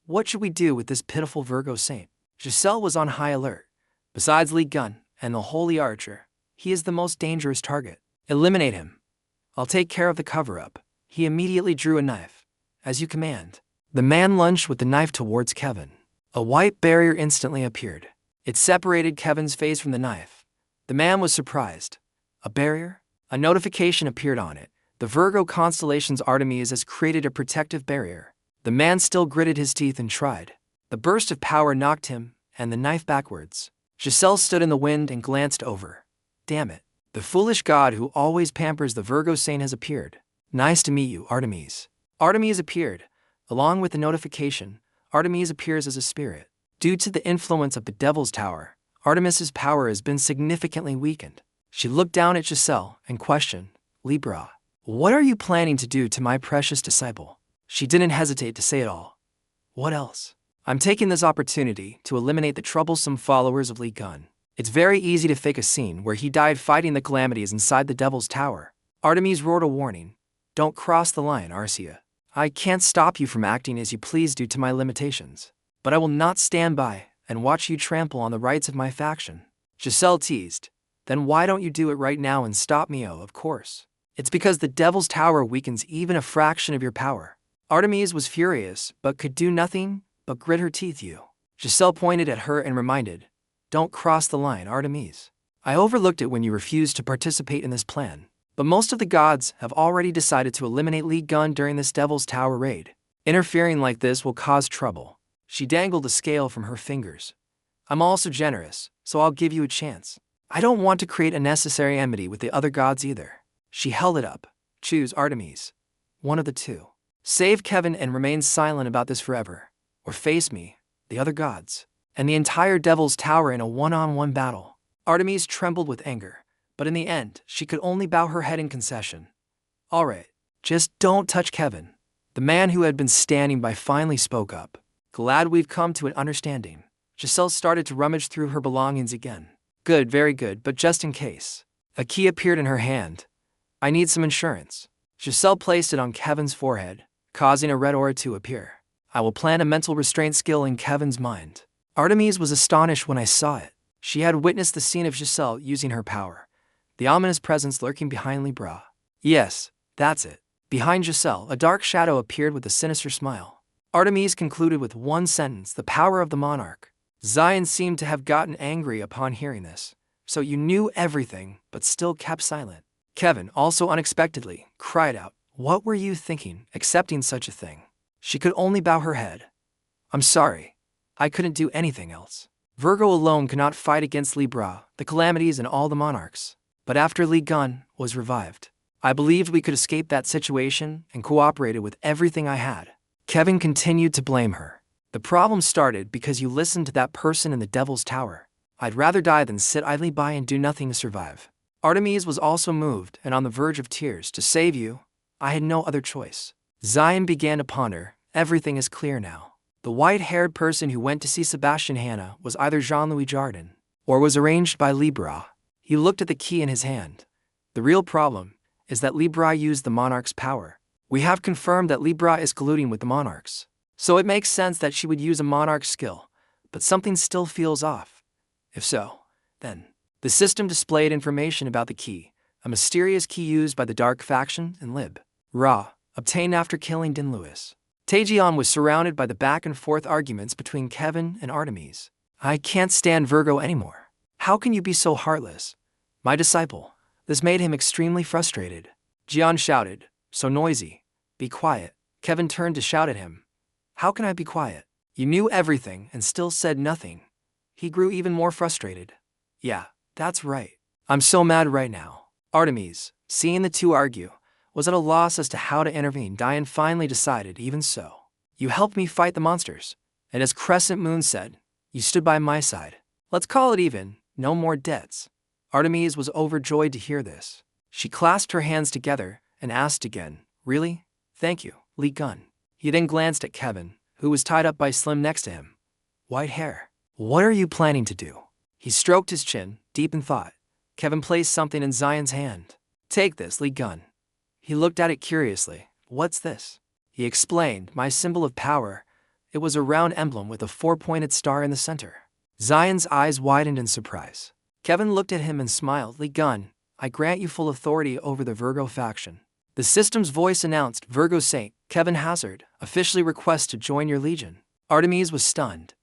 what should we do with this pitiful Virgo Saint? Giselle was on high alert. Besides Liion and the Holy Archer, he is the most dangerous target. Eliminate him. I'll take care of the cover-up. He immediately drew a knife. As you command. The man lunged with the knife towards Kevin. A white barrier instantly appeared. It separated Kevin's face from the knife. The man was surprised. A barrier? A notification appeared on it. The Virgo constellation's Artemis has created a protective barrier. The man still gritted his teeth and tried. The burst of power knocked him and the knife backwards. Giselle stood in the wind and glanced over. Damn it. The foolish god who always pampers the Virgo saint has appeared. Nice to meet you, Artemis. Artemis appeared. Along with the notification, Artemis appears as a spirit. Due to the influence of the Devil's Tower, Artemis's power has been significantly weakened. She looked down at Giselle and questioned, Libra, what are you planning to do to my precious disciple? She didn't hesitate to say it all. What else? I'm taking this opportunity to eliminate the troublesome followers of Liion. It's very easy to fake a scene where he died fighting the calamities inside the Devil's Tower. Artemis roared a warning. Don't cross the line, Arcia. I can't stop you from acting as you please due to my limitations. But I will not stand by and watch you trample on the rights of my faction. Giselle teased. Then why don't you do it right now and stop me? Oh, of course. It's because the Devil's Tower weakens even a fraction of your power. Artemis was furious, but could do nothing but grit her teeth. Giselle pointed at her and reminded, don't cross the line, Artemis. I overlooked it when you refused to participate in this plan. But most of the gods have already decided to eliminate Liion during this Devil's Tower raid. Interfering like this will cause trouble. She dangled a scale from her fingers. I'm also generous, so I'll give you a chance. I don't want to create unnecessary enmity with the other gods either. She held it up. Choose Artemis. One of the two. Save Kevin and remain silent about this forever. Or face me, the other gods, and the entire Devil's Tower in a one-on-one battle. Artemis trembled with anger, but in the end, she could only bow her head in concession. All right, just don't touch Kevin. The man who had been standing by finally spoke up. Glad we've come to an understanding. Giselle started to rummage through her belongings again. Good, very good, but just in case. A key appeared in her hand. I need some insurance. Giselle placed it on Kevin's forehead, causing a red aura to appear. I will plant a mental restraint skill in Kevin's mind. Artemis was astonished when I saw it. She had witnessed the scene of Giselle using her power, the ominous presence lurking behind Libra. Yes, that's it. Behind Giselle, a dark shadow appeared with a sinister smile. Artemis concluded with one sentence, the power of the monarch. Zion seemed to have gotten angry upon hearing this. So you knew everything, but still kept silent. Kevin, also unexpectedly, cried out, what were you thinking, accepting such a thing? She could only bow her head. I'm sorry. I couldn't do anything else. Virgo alone could not fight against Libra, the calamities and all the monarchs. But after Liion was revived, I believed we could escape that situation and cooperated with everything I had. Kevin continued to blame her. The problem started because you listened to that person in the Devil's Tower. I'd rather die than sit idly by and do nothing to survive. Artemis was also moved and on the verge of tears. To save you, I had no other choice. Zion began to ponder. Everything is clear now. The white-haired person who went to see Sebastian Hanna was either Jean-Louis Jardin or was arranged by Libra. He looked at the key in his hand. The real problem is that Libra used the monarch's power. We have confirmed that Libra is colluding with the monarchs. So it makes sense that she would use a monarch skill, but something still feels off. If so, then the system displayed information about the key, a mysterious key used by the Dark Faction and Lib. Ra, obtained after killing Din Lewis. Taejeon was surrounded by the back-and-forth arguments between Kevin and Artemis. I can't stand Virgo anymore. How can you be so heartless? My disciple. This made him extremely frustrated. Jian shouted, so noisy. Be quiet. Kevin turned to shout at him. How can I be quiet? You knew everything and still said nothing. He grew even more frustrated. Yeah, that's right. I'm so mad right now. Artemis, seeing the two argue, was at a loss as to how to intervene. Diane finally decided, even so. You helped me fight the monsters. And as Crescent Moon said, you stood by my side. Let's call it even, no more debts. Artemis was overjoyed to hear this. She clasped her hands together and asked again, really? Thank you, Liion. He then glanced at Kevin, who was tied up by Slim next to him. White hair. What are you planning to do? He stroked his chin, deep in thought. Kevin placed something in Zion's hand. Take this, Liion. He looked at it curiously. What's this? He explained, my symbol of power. It was a round emblem with a four-pointed star in the center. Zion's eyes widened in surprise. Kevin looked at him and smiled. Liion, I grant you full authority over the Virgo faction. The system's voice announced, Virgo Saint, Kevin Hazard, officially requests to join your legion. Artemis was stunned.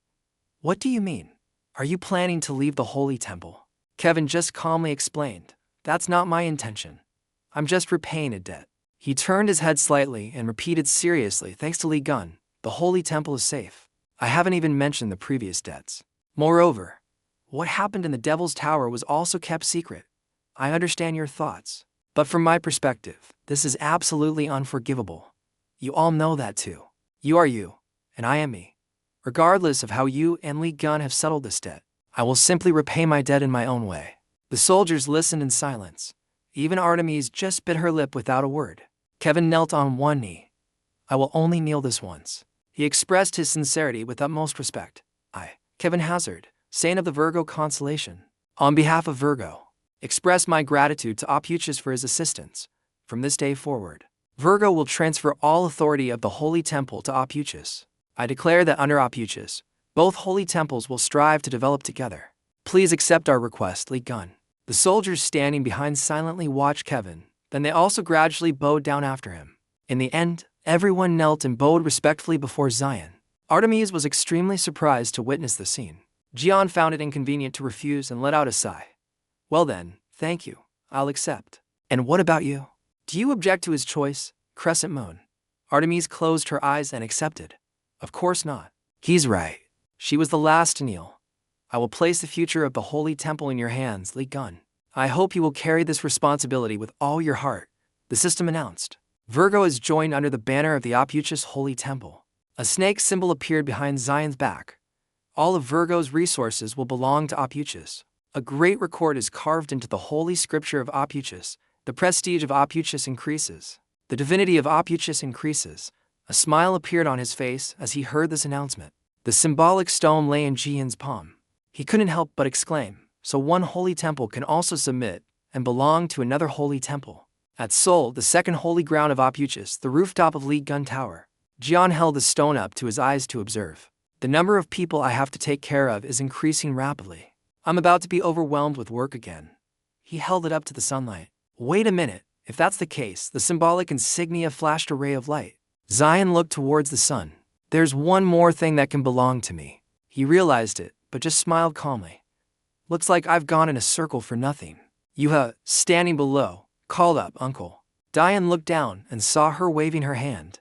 What do you mean? Are you planning to leave the Holy Temple? Kevin just calmly explained, that's not my intention. I'm just repaying a debt. He turned his head slightly and repeated seriously, thanks to Liion, the Holy Temple is safe. I haven't even mentioned the previous debts. Moreover, what happened in the Devil's Tower was also kept secret. I understand your thoughts. But from my perspective, this is absolutely unforgivable. You all know that too. You are you, and I am me. Regardless of how you and Liion have settled this debt, I will simply repay my debt in my own way. The soldiers listened in silence. Even Artemis just bit her lip without a word. Kevin knelt on one knee. I will only kneel this once. He expressed his sincerity with utmost respect. I, Kevin Hazard, saint of the Virgo constellation, on behalf of Virgo, express my gratitude to Opuchus for his assistance. From this day forward, Virgo will transfer all authority of the Holy Temple to Opuchus. I declare that under Opuchus, both holy temples will strive to develop together. Please accept our request, Liion. The soldiers standing behind silently watched Kevin, then they also gradually bowed down after him. In the end, everyone knelt and bowed respectfully before Zion. Artemis was extremely surprised to witness the scene. Jian found it inconvenient to refuse and let out a sigh. Well then, thank you, I'll accept. And what about you? Do you object to his choice, Crescent Moon? Artemis closed her eyes and accepted. Of course not. He's right. She was the last to kneel. I will place the future of the Holy Temple in your hands, Liion. I hope you will carry this responsibility with all your heart, the system announced. Virgo is joined under the banner of the Opuchus Holy Temple. A snake symbol appeared behind Zion's back. All of Virgo's resources will belong to Opuchus. A great record is carved into the holy scripture of Opuchus. The prestige of Opuchus increases. The divinity of Opuchus increases. A smile appeared on his face as he heard this announcement. The symbolic stone lay in Jian's palm. He couldn't help but exclaim, so one holy temple can also submit and belong to another holy temple. At Seoul, the second holy ground of Opuchus, the rooftop of Liion Tower, Jian held the stone up to his eyes to observe. The number of people I have to take care of is increasing rapidly. I'm about to be overwhelmed with work again. He held it up to the sunlight. Wait a minute, if that's the case, the symbolic insignia flashed a ray of light. Zion looked towards the sun. There's one more thing that can belong to me. He realized it, but just smiled calmly. Looks like I've gone in a circle for nothing. Yuha, standing below, called up, Uncle. Diane looked down and saw her waving her hand.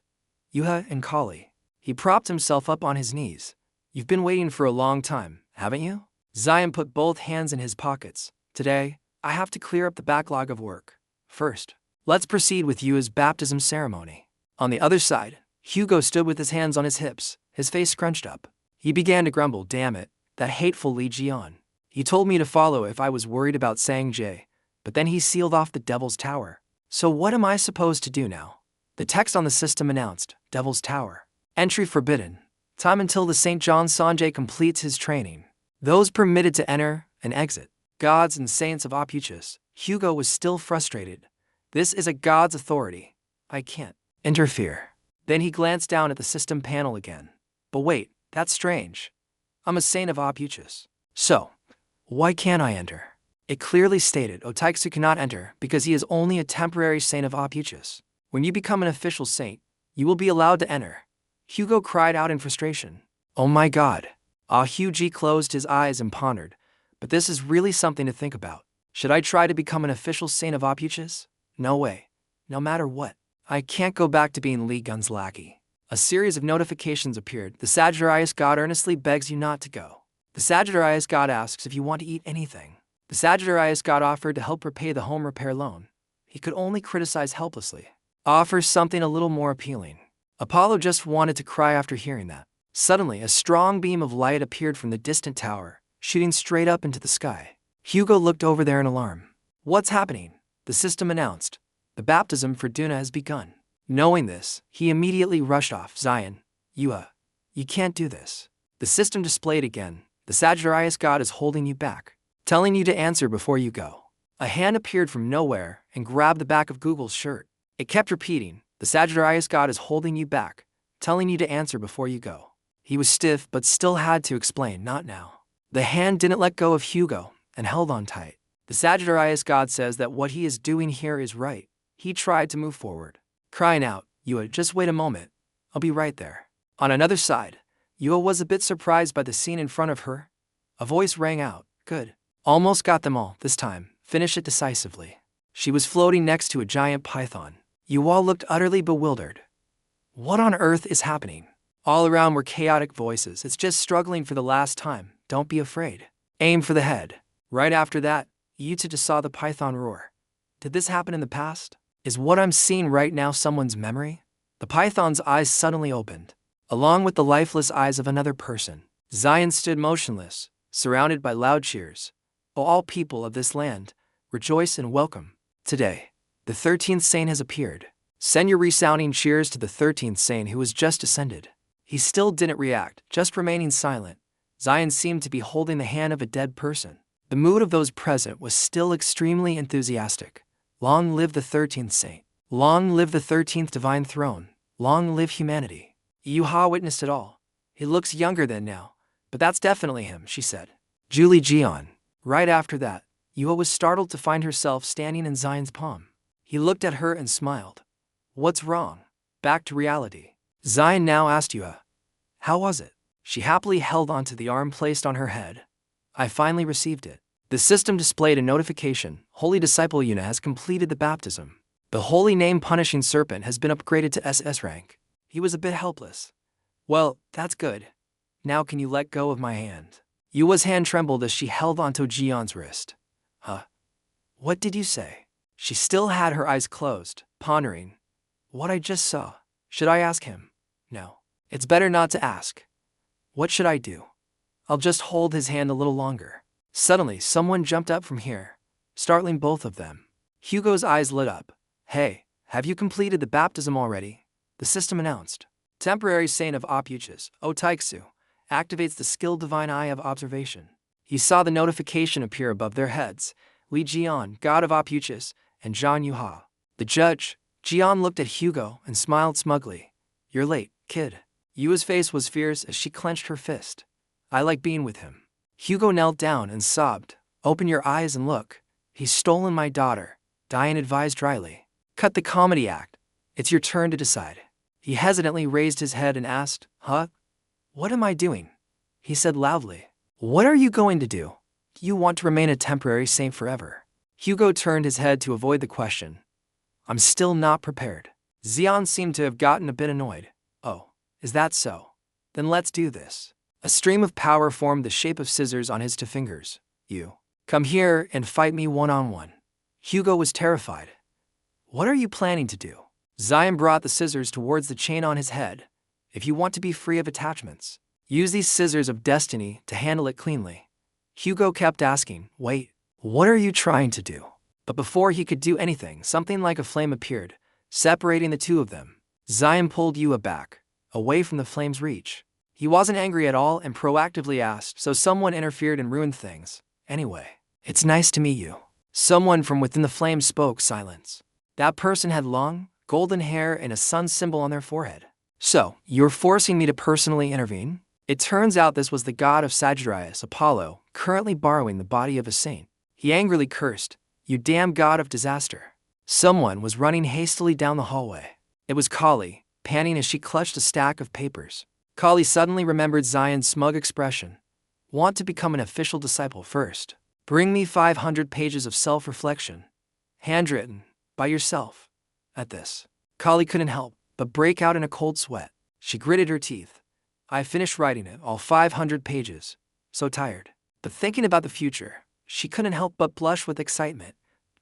Yuha and Kali. He propped himself up on his knees. You've been waiting for a long time, haven't you? Zion put both hands in his pockets. Today, I have to clear up the backlog of work. First, let's proceed with Yuha's baptism ceremony. On the other side, Hugo stood with his hands on his hips, his face scrunched up. He began to grumble, damn it, that hateful Liion. He told me to follow if I was worried about Sanji, but then he sealed off the Devil's Tower. So what am I supposed to do now? The text on the system announced, Devil's Tower. Entry forbidden. Time until the St. John Sanji completes his training. Those permitted to enter and exit. Gods and saints of Opuchus. Hugo was still frustrated. This is a god's authority. I can't interfere. Then he glanced down at the system panel again. But wait, that's strange. I'm a saint of Opuchus. So, why can't I enter? It clearly stated Otaiksu cannot enter because he is only a temporary saint of Opuchus. When you become an official saint, you will be allowed to enter. Hugo cried out in frustration. Oh my god. Hugo closed his eyes and pondered. But this is really something to think about. Should I try to become an official saint of Opuchus? No way. No matter what. I can't go back to being Liion's lackey. A series of notifications appeared. The Sagittarius god earnestly begs you not to go. The Sagittarius god asks if you want to eat anything. The Sagittarius god offered to help repay the home repair loan. He could only criticize helplessly. Offers something a little more appealing. Apollo just wanted to cry after hearing that. Suddenly, a strong beam of light appeared from the distant tower, shooting straight up into the sky. Hugo looked over there in alarm. What's happening? The system announced. The baptism for Duna has begun. Knowing this, he immediately rushed off. Zion, you can't do this. The system displayed again. The Sagittarius god is holding you back, telling you to answer before you go. A hand appeared from nowhere and grabbed the back of Google's shirt. It kept repeating, the Sagittarius god is holding you back, telling you to answer before you go. He was stiff but still had to explain, not now. The hand didn't let go of Hugo and held on tight. The Sagittarius god says that what he is doing here is right. He tried to move forward, crying out, Yua, just wait a moment. I'll be right there. On another side, Yua was a bit surprised by the scene in front of her. A voice rang out, good. Almost got them all, this time. Finish it decisively. She was floating next to a giant python. Yua looked utterly bewildered. What on earth is happening? All around were chaotic voices. It's just struggling for the last time. Don't be afraid. Aim for the head. Right after that, Yuta saw the python roar. Did this happen in the past? Is what I'm seeing right now someone's memory? The python's eyes suddenly opened, along with the lifeless eyes of another person. Zion stood motionless, surrounded by loud cheers. O all people of this land, rejoice and welcome. Today, the 13th saint has appeared. Send your resounding cheers to the 13th saint who has just ascended. He still didn't react, just remaining silent. Zion seemed to be holding the hand of a dead person. The mood of those present was still extremely enthusiastic. Long live the 13th saint. Long live the 13th divine throne. Long live humanity. Yuha witnessed it all. He looks younger than now, but that's definitely him, she said. Julie Jian. Right after that, Yuha was startled to find herself standing in Zion's palm. He looked at her and smiled. What's wrong? Back to reality. Zion now asked Yuha. How was it? She happily held onto the arm placed on her head. I finally received it. The system displayed a notification. Holy Disciple Yuna has completed the baptism. The holy name Punishing Serpent has been upgraded to SS rank. He was a bit helpless. Well, that's good. Now can you let go of my hand? Yua's hand trembled as she held onto Jian's wrist. Huh? What did you say? She still had her eyes closed, pondering. What I just saw. Should I ask him? No. It's better not to ask. What should I do? I'll just hold his hand a little longer. Suddenly, someone jumped up from here, startling both of them. Hugo's eyes lit up. Hey, have you completed the baptism already? The system announced. Temporary Saint of Opuchus, Otaiksu, activates the skilled divine eye of observation. He saw the notification appear above their heads. Li Jian, god of Opuchus, and Zhang Yuha. The judge, Jian, looked at Hugo and smiled smugly. You're late, kid. Yua's face was fierce as she clenched her fist. I like being with him. Hugo knelt down and sobbed. Open your eyes and look. He's stolen my daughter, Diane advised dryly. Cut the comedy act. It's your turn to decide. He hesitantly raised his head and asked, Huh? What am I doing? He said loudly. What are you going to do? You want to remain a temporary saint forever? Hugo turned his head to avoid the question. I'm still not prepared. Xian seemed to have gotten a bit annoyed. Oh, is that so? Then let's do this. A stream of power formed the shape of scissors on his two fingers. You. Come here and fight me one-on-one. Hugo was terrified. What are you planning to do? Zion brought the scissors towards the chain on his head. If you want to be free of attachments, use these scissors of destiny to handle it cleanly. Hugo kept asking, wait, what are you trying to do? But before he could do anything, something like a flame appeared, separating the two of them. Zion pulled Yua back, away from the flame's reach. He wasn't angry at all and proactively asked, so someone interfered and ruined things. Anyway, it's nice to meet you. Someone from within the flame spoke. Silence. That person had long, golden hair and a sun symbol on their forehead. So, you're forcing me to personally intervene? It turns out this was the god of Sagittarius, Apollo, currently borrowing the body of a saint. He angrily cursed, You damn god of disaster. Someone was running hastily down the hallway. It was Kali, panting as she clutched a stack of papers. Kali suddenly remembered Zion's smug expression. Want to become an official disciple first. Bring me 500 pages of self-reflection. Handwritten, by yourself. At this, Kali couldn't help but break out in a cold sweat. She gritted her teeth. I finished writing it, all 500 pages. So tired. But thinking about the future, she couldn't help but blush with excitement.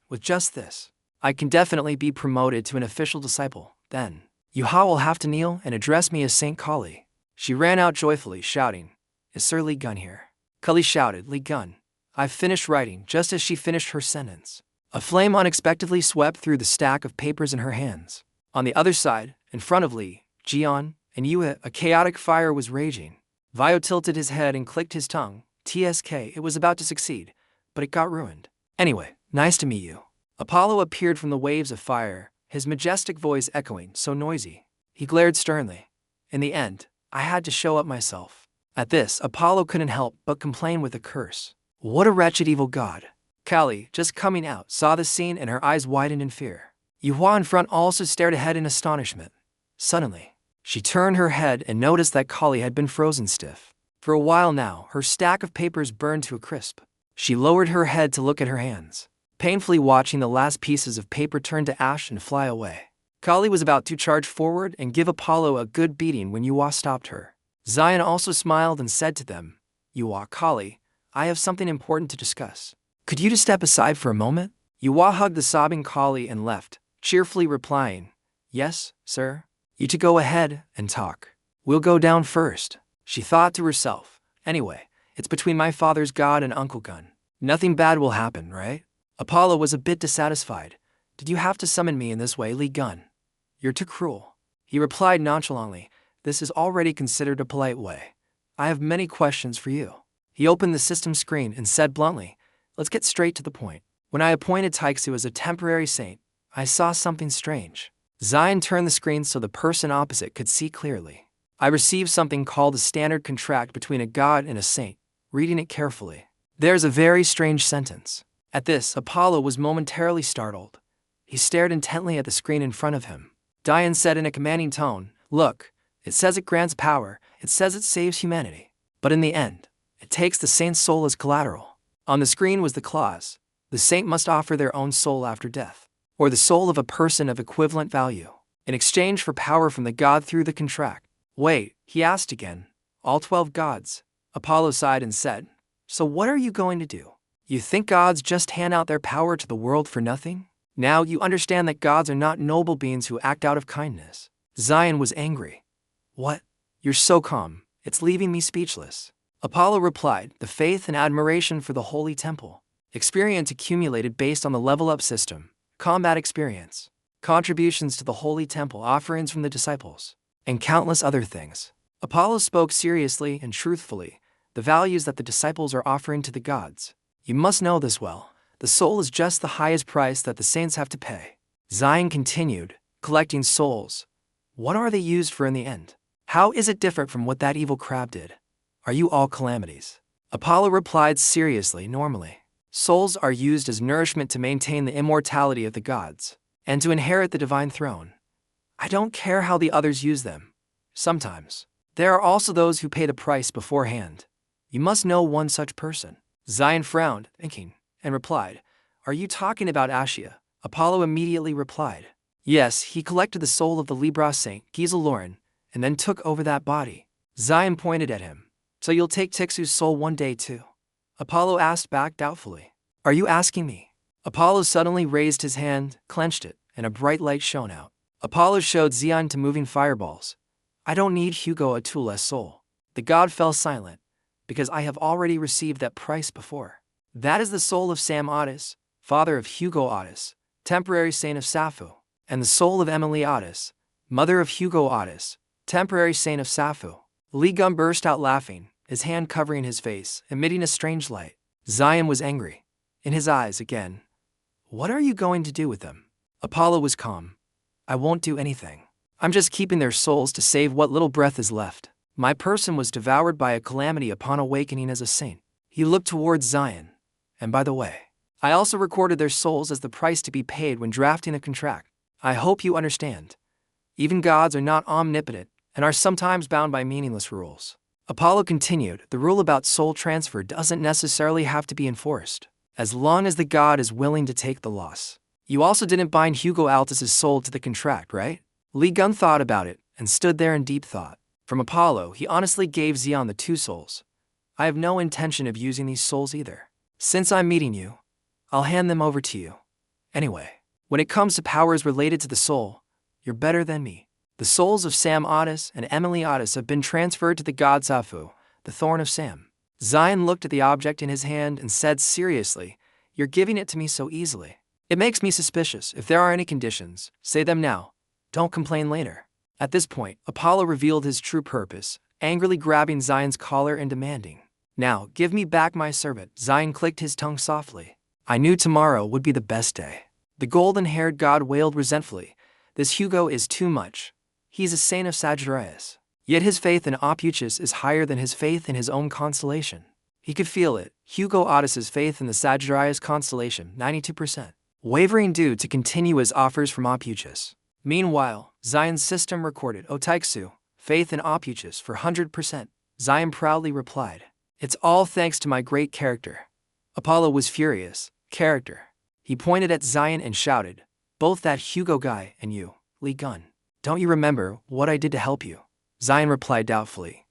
With just this, I can definitely be promoted to an official disciple. Then, Yuha will have to kneel and address me as Saint Kali. She ran out joyfully, shouting, Is Sir Li Gun here? Kali shouted, Li Gun. I've finished writing. Just as she finished her sentence, a flame unexpectedly swept through the stack of papers in her hands. On the other side, in front of Li, Jian, and Yue, a chaotic fire was raging. Vio tilted his head and clicked his tongue. TSK, it was about to succeed, but it got ruined. Anyway, nice to meet you. Apollo appeared from the waves of fire, his majestic voice echoing, so noisy. He glared sternly. In the end, I had to show up myself. At this, Apollo couldn't help but complain with a curse. What a wretched evil god. Kali, just coming out, saw the scene and her eyes widened in fear. Yuhua in front also stared ahead in astonishment. Suddenly, she turned her head and noticed that Kali had been frozen stiff. For a while now, her stack of papers burned to a crisp. She lowered her head to look at her hands, painfully watching the last pieces of paper turn to ash and fly away. Kali was about to charge forward and give Apollo a good beating when Yuwa stopped her. Zion also smiled and said to them, Yuwa, Kali, I have something important to discuss. Could you just step aside for a moment? Yuwa hugged the sobbing Kali and left, cheerfully replying, Yes, sir. You two go ahead and talk. We'll go down first. She thought to herself, Anyway, it's between my father's god and Uncle Gun. Nothing bad will happen, right? Apollo was a bit dissatisfied. Did you have to summon me in this way, Lee Gun? You're too cruel. He replied nonchalantly, This is already considered a polite way. I have many questions for you. He opened the system screen and said bluntly, Let's get straight to the point. When I appointed Taiksu as a temporary saint, I saw something strange. Zion turned the screen so the person opposite could see clearly. I received something called a standard contract between a god and a saint. Reading it carefully, there's a very strange sentence. At this, Apollo was momentarily startled. He stared intently at the screen in front of him. Diane said in a commanding tone, Look, it says it grants power, it says it saves humanity. But in the end, it takes the saint's soul as collateral. On the screen was the clause, the saint must offer their own soul after death, or the soul of a person of equivalent value, in exchange for power from the god through the contract. Wait, he asked again. All 12 gods. Apollo sighed and said, So what are you going to do? You think gods just hand out their power to the world for nothing? Now you understand that gods are not noble beings who act out of kindness. Zion was angry. What? You're so calm, it's leaving me speechless. Apollo replied, The faith and admiration for the holy temple. Experience accumulated based on the level-up system, combat experience, contributions to the holy temple, offerings from the disciples, and countless other things. Apollo spoke seriously and truthfully, the values that the disciples are offering to the gods. You must know this well. The soul is just the highest price that the saints have to pay. Zion continued, collecting souls. What are they used for in the end? How is it different from what that evil crab did? Are you all calamities? Apollo replied seriously, normally. Souls are used as nourishment to maintain the immortality of the gods, and to inherit the divine throne. I don't care how the others use them. Sometimes, there are also those who pay the price beforehand. You must know one such person. Zion frowned, thinking, and replied, Are you talking about Ashia? Apollo immediately replied, Yes, he collected the soul of the Libra saint, Giseloren, and then took over that body. Zion pointed at him. So you'll take Tixu's soul one day too? Apollo asked back doubtfully. Are you asking me? Apollo suddenly raised his hand, clenched it, and a bright light shone out. Apollo showed Zion to moving fireballs. I don't need Hugo Atula's soul. The god fell silent, because I have already received that price before. That is the soul of Sam Otis, father of Hugo Otis, temporary saint of Sappho, and the soul of Emily Otis, mother of Hugo Otis, temporary saint of Sappho. Lee Gum burst out laughing, his hand covering his face, emitting a strange light. Zion was angry. In his eyes again. What are you going to do with them? Apollo was calm. I won't do anything. I'm just keeping their souls to save what little breath is left. My person was devoured by a calamity upon awakening as a saint. He looked towards Zion. And by the way, I also recorded their souls as the price to be paid when drafting a contract. I hope you understand. Even gods are not omnipotent and are sometimes bound by meaningless rules. Apollo continued, the rule about soul transfer doesn't necessarily have to be enforced, as long as the god is willing to take the loss. You also didn't bind Hugo Altus's soul to the contract, right? Lee Gun thought about it and stood there in deep thought. From Apollo, he honestly gave Zion the 2 souls. I have no intention of using these souls either. Since I'm meeting you, I'll hand them over to you. Anyway, when it comes to powers related to the soul, you're better than me. The souls of Sam Otis and Emily Otis have been transferred to the god Sappho, the Thorn of Sam. Zion looked at the object in his hand and said seriously, You're giving it to me so easily. It makes me suspicious. If there are any conditions, say them now. Don't complain later. At this point, Apollo revealed his true purpose, angrily grabbing Zion's collar and demanding, Now, give me back my servant. Zion clicked his tongue softly. I knew tomorrow would be the best day. The golden-haired god wailed resentfully, This Hugo is too much. He's a saint of Sagittarius. Yet his faith in opuchus is higher than his faith in his own constellation. He could feel it. Hugo Otis's faith in the Sagittarius constellation, 92%. Wavering due to continuous offers from opuchus. Meanwhile, Zion's system recorded Otaiksu, faith in opuchus for 100%. Zion proudly replied, It's all thanks to my great character. Apollo was furious. Character. He pointed at Zion and shouted, Both that Hugo guy and you. Liion. Don't you remember what I did to help you? Zion replied doubtfully.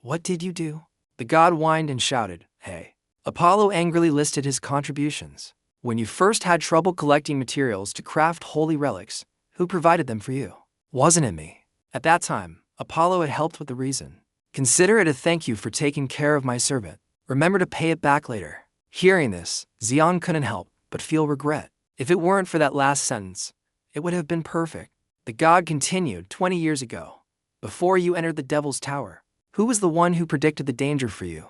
What did you do? The god whined and shouted, Hey. Apollo angrily listed his contributions. When you first had trouble collecting materials to craft holy relics, who provided them for you? Wasn't it me? At that time, Apollo had helped with the reason. Consider it a thank you for taking care of my servant. Remember to pay it back later. Hearing this, Zion couldn't help but feel regret. If it weren't for that last sentence, it would have been perfect. The god continued, 20 years ago, before you entered the Devil's Tower, who was the one who predicted the danger for you?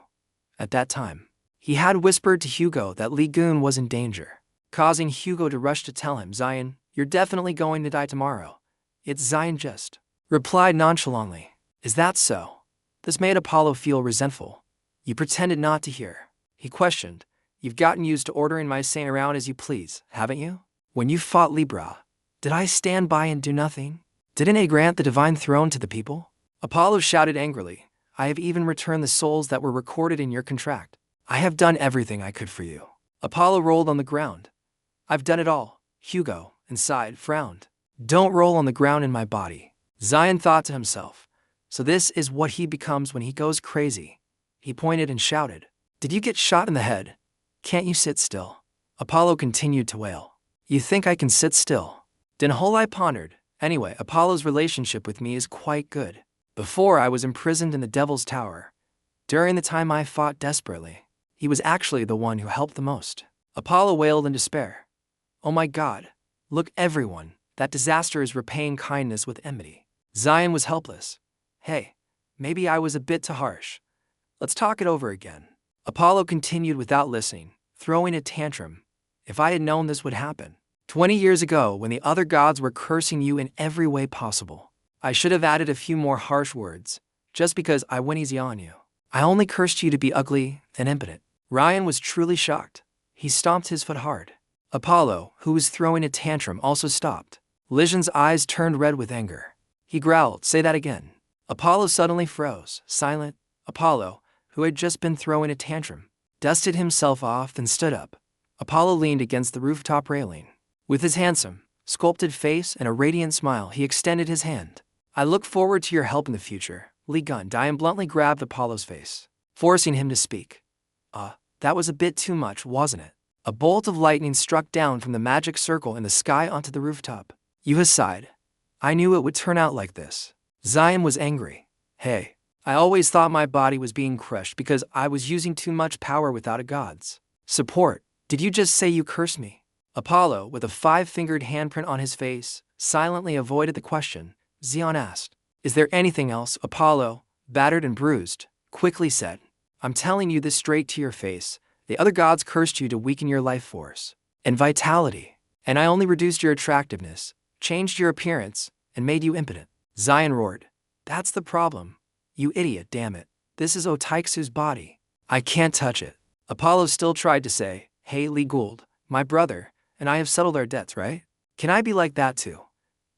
At that time, he had whispered to Hugo that Liion was in danger, causing Hugo to rush to tell him, Zion, you're definitely going to die tomorrow. It's Zion just replied nonchalantly, Is that so? This made Apollo feel resentful. You pretended not to hear. He questioned, You've gotten used to ordering my saint around as you please, haven't you? When you fought Libra, did I stand by and do nothing? Didn't I grant the divine throne to the people? Apollo shouted angrily, I have even returned the souls that were recorded in your contract. I have done everything I could for you. Apollo rolled on the ground. I've done it all. Hugo, inside, frowned. Don't roll on the ground in my body. Zion thought to himself. So this is what he becomes when he goes crazy. He pointed and shouted, Did you get shot in the head? Can't you sit still? Apollo continued to wail. You think I can sit still? I pondered. Anyway, Apollo's relationship with me is quite good. Before I was imprisoned in the Devil's Tower, during the time I fought desperately, he was actually the one who helped the most. Apollo wailed in despair. Oh my God, look everyone, that disaster is repaying kindness with enmity. Zion was helpless. Hey, maybe I was a bit too harsh. Let's talk it over again. Apollo continued without listening, throwing a tantrum. If I had known this would happen 20 years ago when the other gods were cursing you in every way possible, I should have added a few more harsh words, just because I went easy on you. I only cursed you to be ugly and impotent. Ryan was truly shocked. He stomped his foot hard. Apollo, who was throwing a tantrum, also stopped. Liion's eyes turned red with anger. He growled, Say that again. Apollo suddenly froze, silent. Apollo, who had just been throwing a tantrum, dusted himself off and stood up. Apollo leaned against the rooftop railing. With his handsome, sculpted face and a radiant smile, he extended his hand. I look forward to your help in the future, Liion. Diane bluntly grabbed Apollo's face, forcing him to speak. That was a bit too much, wasn't it? A bolt of lightning struck down from the magic circle in the sky onto the rooftop. Yuha sighed. I knew it would turn out like this. Zion was angry. Hey, I always thought my body was being crushed because I was using too much power without a god's support. Did you just say you cursed me? Apollo, with a 5-fingered handprint on his face, silently avoided the question. Zion asked, Is there anything else? Apollo, battered and bruised, quickly said, I'm telling you this straight to your face. The other gods cursed you to weaken your life force and vitality, and I only reduced your attractiveness, changed your appearance, and made you impotent. Zion roared. That's the problem. You idiot, damn it. This is Otaiksu's body. I can't touch it. Apollo still tried to say, Hey Lee Gould, my brother, and I have settled our debts, right? Can I be like that too?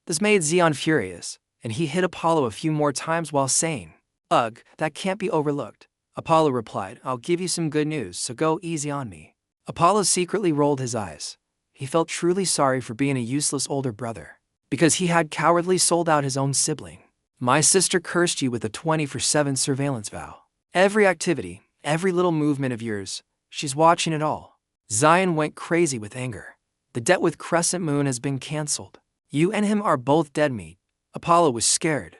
This made Zion furious, and he hit Apollo a few more times while saying, Ugh, that can't be overlooked. Apollo replied, I'll give you some good news, so go easy on me. Apollo secretly rolled his eyes. He felt truly sorry for being a useless older brother, because he had cowardly sold out his own sibling. My sister cursed you with a 24/7 surveillance vow. Every activity, every little movement of yours, she's watching it all. Zion went crazy with anger. The debt with Crescent Moon has been cancelled. You and him are both dead meat. Apollo was scared.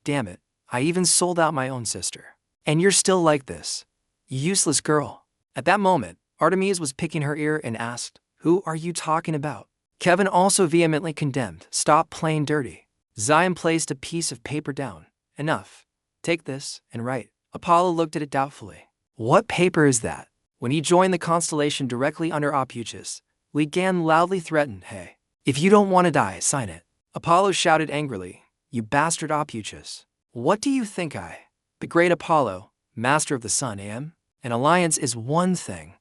Damn it, I even sold out my own sister. And you're still like this. You useless girl. At that moment, Artemis was picking her ear and asked, Who are you talking about? Kevin also vehemently condemned, Stop playing dirty. Zion placed a piece of paper down. Enough. Take this and write. Apollo looked at it doubtfully. What paper is that? When he joined the constellation directly under opuchus, Liion loudly threatened, Hey, if you don't want to die, sign it. Apollo shouted angrily, You bastard opuchus. What do you think the great Apollo, master of the sun, am? An alliance is one thing,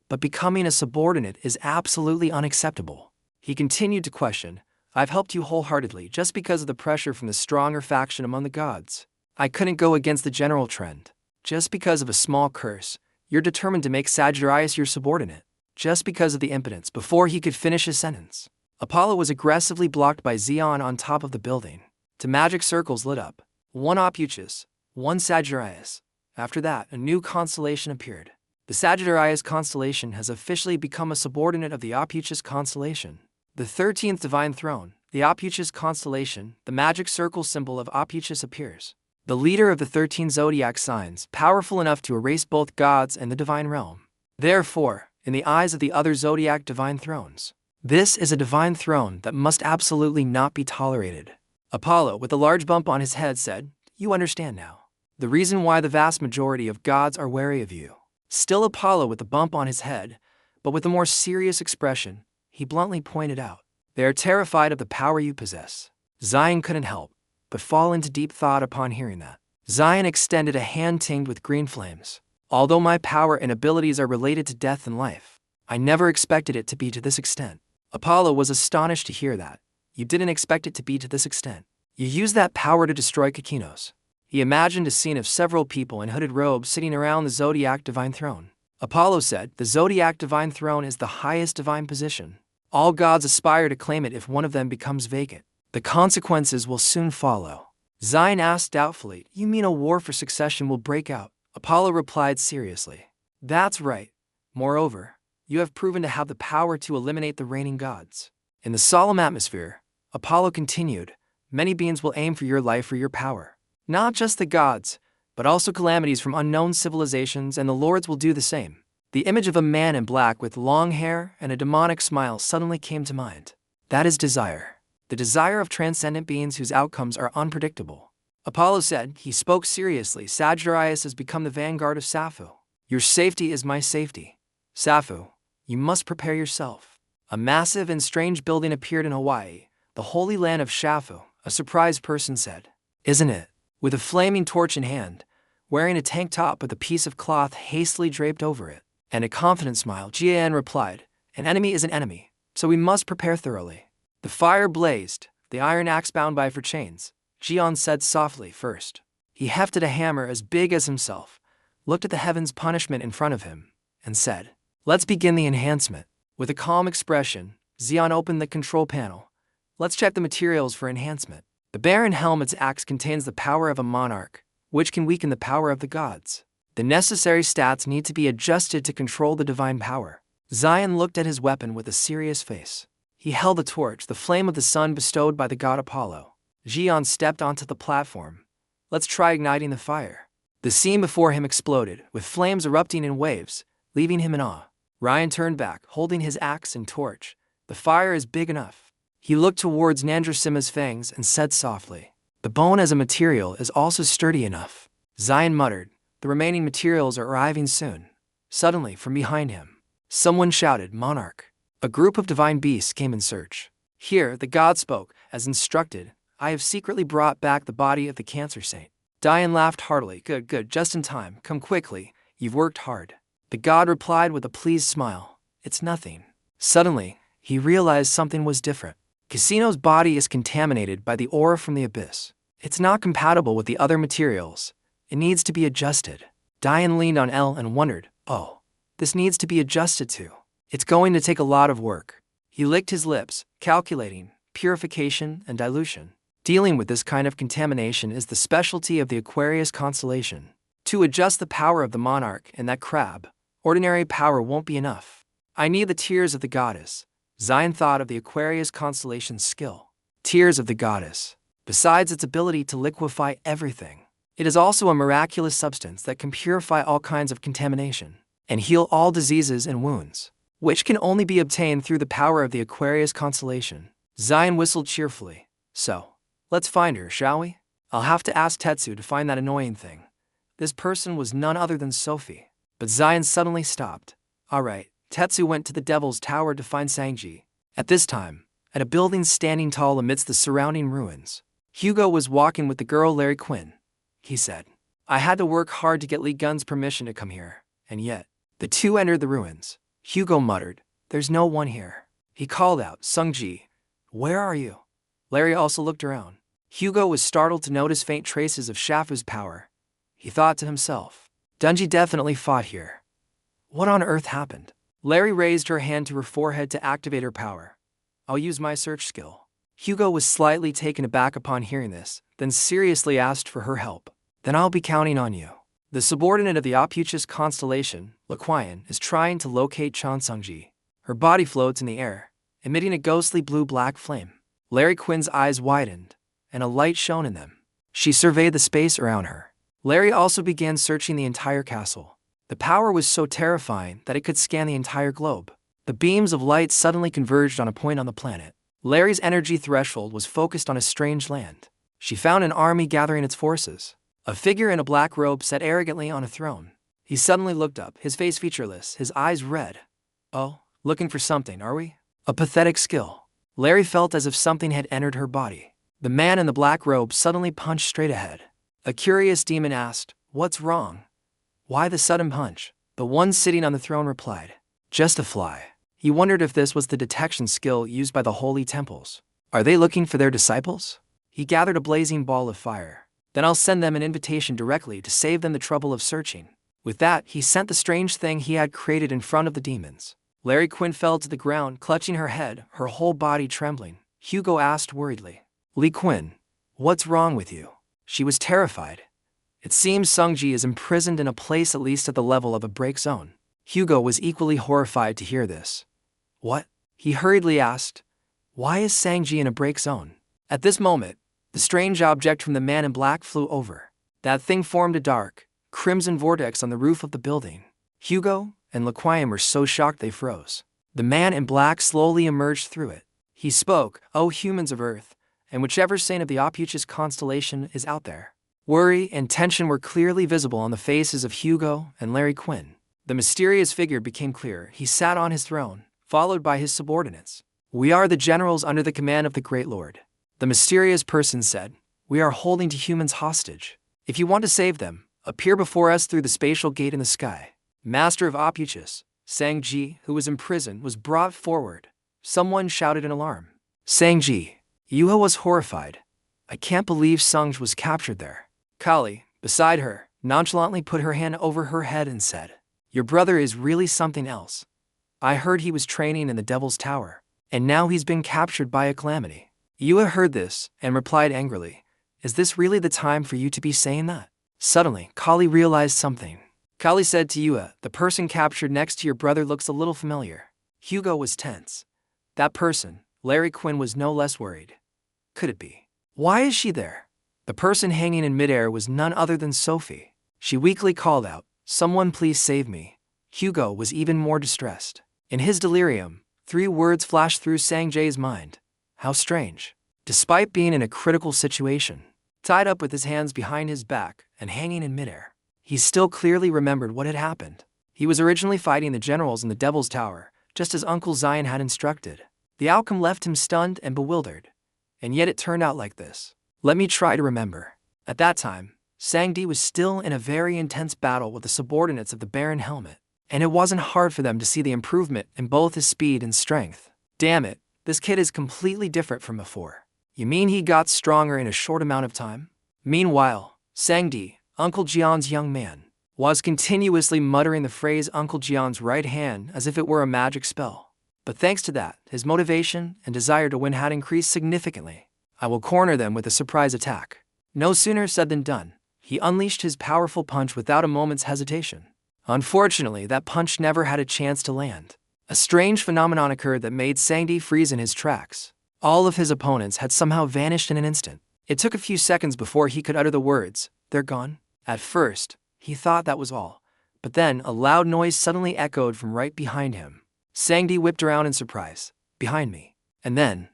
but becoming a subordinate is absolutely unacceptable. He continued to question, I've helped you wholeheartedly just because of the pressure from the stronger faction among the gods. I couldn't go against the general trend. Just because of a small curse, you're determined to make Sagittarius your subordinate. Just because of the impotence. Before he could finish his sentence, Apollo was aggressively blocked by Liion on top of the building. Two magic circles lit up. One opuchus, one Sagittarius. After that, a new constellation appeared. The Sagittarius constellation has officially become a subordinate of the opuchus constellation. The 13th divine throne, the opuchus constellation, the magic circle symbol of opuchus appears. The leader of the 13 zodiac signs, powerful enough to erase both gods and the divine realm. Therefore, in the eyes of the other zodiac divine thrones, this is a divine throne that must absolutely not be tolerated. Apollo, with a large bump on his head, said, "You understand now. The reason why the vast majority of gods are wary of you." Still Apollo with the bump on his head, but with a more serious expression, he bluntly pointed out, "They are terrified of the power you possess." Liion couldn't help but fall into deep thought upon hearing that. Liion extended a hand tinged with green flames. "Although my power and abilities are related to death and life, I never expected it to be to this extent." Apollo was astonished to hear that. "You didn't expect it to be to this extent? You used that power to destroy Kikinos." He imagined a scene of several people in hooded robes sitting around the zodiac divine throne. Apollo said, "The zodiac divine throne is the highest divine position. All gods aspire to claim it if one of them becomes vacant. The consequences will soon follow." Liion asked doubtfully, "You mean a war for succession will break out?" Apollo replied seriously, "That's right. Moreover, you have proven to have the power to eliminate the reigning gods." In the solemn atmosphere, Apollo continued, "Many beings will aim for your life or your power. Not just the gods, but also calamities from unknown civilizations, and the lords will do the same." The image of a man in black with long hair and a demonic smile suddenly came to mind. That is desire. The desire of transcendent beings whose outcomes are unpredictable. Apollo said, he spoke seriously, "Sagittarius has become the vanguard of Sappho. Your safety is my safety. Sappho, you must prepare yourself." A massive and strange building appeared in Hawaii, the holy land of Sappho, a surprised person said. "Isn't it?" With a flaming torch in hand, wearing a tank top with a piece of cloth hastily draped over it, and a confident smile, Jian replied, "An enemy is an enemy, so we must prepare thoroughly." The fire blazed, the iron axe bound by for chains. Jian said softly first. He hefted a hammer as big as himself, looked at the heaven's punishment in front of him, and said, "Let's begin the enhancement." With a calm expression, Jian opened the control panel. "Let's check the materials for enhancement." The Baron Helmet's axe contains the power of a monarch, which can weaken the power of the gods. The necessary stats need to be adjusted to control the divine power. Liion looked at his weapon with a serious face. He held the torch, the flame of the sun bestowed by the god Apollo. Jian stepped onto the platform. "Let's try igniting the fire." The scene before him exploded, with flames erupting in waves, leaving him in awe. Ryan turned back, holding his axe and torch. "The fire is big enough." He looked towards Nandrasimha's fangs and said softly, "The bone as a material is also sturdy enough." Liion muttered, "The remaining materials are arriving soon." Suddenly, from behind him, someone shouted, "Monarch!" A group of divine beasts came in search. Here, the god spoke, as instructed, "I have secretly brought back the body of the Cancer Saint." Liion laughed heartily, Good, just in time, come quickly, you've worked hard." The god replied with a pleased smile, "It's nothing." Suddenly, he realized something was different. Casino's body is contaminated by the aura from the abyss. It's not compatible with the other materials. It needs to be adjusted. Liion leaned on Elle and wondered, "Oh, this needs to be adjusted to. It's going to take a lot of work." He licked his lips, calculating purification and dilution. Dealing with this kind of contamination is the specialty of the Aquarius constellation. To adjust the power of the monarch and that crab, ordinary power won't be enough. I need the tears of the goddess. Liion thought of the Aquarius constellation's skill. Tears of the goddess. Besides its ability to liquefy everything, it is also a miraculous substance that can purify all kinds of contamination and heal all diseases and wounds, which can only be obtained through the power of the Aquarius constellation. Liion whistled cheerfully. "So, let's find her, shall we? I'll have to ask Tetsu to find that annoying thing." This person was none other than Sophie. But Liion suddenly stopped. "All right." Tetsu went to the Devil's Tower to find Sanji. At this time, at a building standing tall amidst the surrounding ruins, Hugo was walking with the girl Larry Quinn. He said, "I had to work hard to get Lee Gun's permission to come here, and yet." The two entered the ruins. Hugo muttered, "There's no one here." He called out, "Sanji, where are you?" Larry also looked around. Hugo was startled to notice faint traces of Shafu's power. He thought to himself, "Dunji definitely fought here. What on earth happened?" Larry raised her hand to her forehead to activate her power. I'll use my search skill. Hugo was slightly taken aback upon hearing this, then seriously asked for her help. Then I'll be counting on you. The subordinate of the opuchus constellation, Liion, is trying to locate Sanji. Her body floats in the air, emitting a ghostly blue-black flame. Larry Quinn's eyes widened, and a light shone in them. She surveyed the space around her. Larry also began searching the entire castle. The power was so terrifying that it could scan the entire globe. The beams of light suddenly converged on a point on the planet. Larry's energy threshold was focused on a strange land. She found an army gathering its forces. A figure in a black robe sat arrogantly on a throne. He suddenly looked up, his face featureless, his eyes red. Oh, looking for something, are we? A pathetic skill. Larry felt as if something had entered her body. The man in the black robe suddenly punched straight ahead. A curious demon asked, "What's wrong? Why the sudden punch?" The one sitting on the throne replied, "Just a fly." He wondered if this was the detection skill used by the holy temples. Are they looking for their disciples? He gathered a blazing ball of fire. Then I'll send them an invitation directly to save them the trouble of searching. With that, he sent the strange thing he had created in front of the demons. Larry Quinn fell to the ground, clutching her head, her whole body trembling. Hugo asked worriedly, "Liion, what's wrong with you?" She was terrified. It seems Sanji is imprisoned in a place at least at the level of a break zone. Hugo was equally horrified to hear this. What? He hurriedly asked, "Why is Sanji in a break zone?" At this moment, the strange object from the man in black flew over. That thing formed a dark, crimson vortex on the roof of the building. Hugo and Liion were so shocked they froze. The man in black slowly emerged through it. He spoke, "O humans of Earth, and whichever saint of the opuchus constellation is out there." Worry and tension were clearly visible on the faces of Hugo and Larry Quinn. The mysterious figure became clear. He sat on his throne, followed by his subordinates. "We are the generals under the command of the Great Lord." The mysterious person said, "We are holding to humans hostage. If you want to save them, appear before us through the spatial gate in the sky." Master of opuchus, Sanji, who was imprisoned, was brought forward. Someone shouted in alarm. "Sanji!" Yuha was horrified. "I can't believe Sanji was captured there." Kali, beside her, nonchalantly put her hand over her head and said, "Your brother is really something else. I heard he was training in the Devil's Tower, and now he's been captured by a calamity." Yuha heard this and replied angrily, "Is this really the time for you to be saying that?" Suddenly, Kali realized something. Kali said to Yuha, "The person captured next to your brother looks a little familiar." Hugo was tense. That person, Larry Quinn, was no less worried. Could it be? Why is she there? The person hanging in midair was none other than Sophie. She weakly called out, "Someone please save me." Hugo was even more distressed. In his delirium, 3 words flashed through Sanjay's mind. How strange. Despite being in a critical situation, tied up with his hands behind his back and hanging in midair, he still clearly remembered what had happened. He was originally fighting the generals in the Devil's Tower, just as Uncle Zion had instructed. The outcome left him stunned and bewildered. And yet it turned out like this. Let me try to remember. At that time, Sanji was still in a very intense battle with the subordinates of the Baron Helmet, and it wasn't hard for them to see the improvement in both his speed and strength. Damn it, this kid is completely different from before. You mean he got stronger in a short amount of time? Meanwhile, Sanji, Uncle Jian's young man, was continuously muttering the phrase Uncle Jian's right hand as if it were a magic spell. But thanks to that, his motivation and desire to win had increased significantly. I will corner them with a surprise attack. No sooner said than done. He unleashed his powerful punch without a moment's hesitation. Unfortunately, that punch never had a chance to land. A strange phenomenon occurred that made Sanji freeze in his tracks. All of his opponents had somehow vanished in an instant. It took a few seconds before he could utter the words, "They're gone." At first, he thought that was all. But then a loud noise suddenly echoed from right behind him. Sanji whipped around in surprise. "Behind me." And then,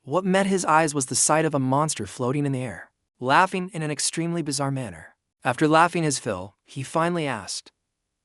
what met his eyes was the sight of a monster floating in the air, laughing in an extremely bizarre manner. After laughing his fill, he finally asked,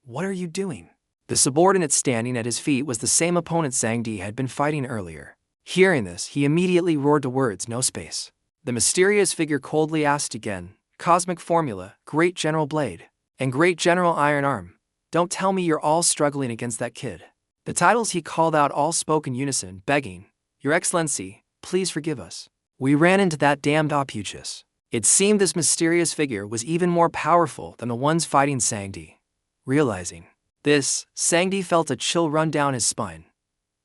"What are you doing?" The subordinate standing at his feet was the same opponent Sanji had been fighting earlier. Hearing this, he immediately roared the words, "No space." The mysterious figure coldly asked again, "Cosmic Formula, Great General Blade, and Great General Iron Arm, don't tell me you're all struggling against that kid." The titles he called out all spoke in unison, begging, "Your Excellency, please forgive us. We ran into that damned opuchus." It seemed this mysterious figure was even more powerful than the ones fighting Sanji. Realizing this, Sanji felt a chill run down his spine.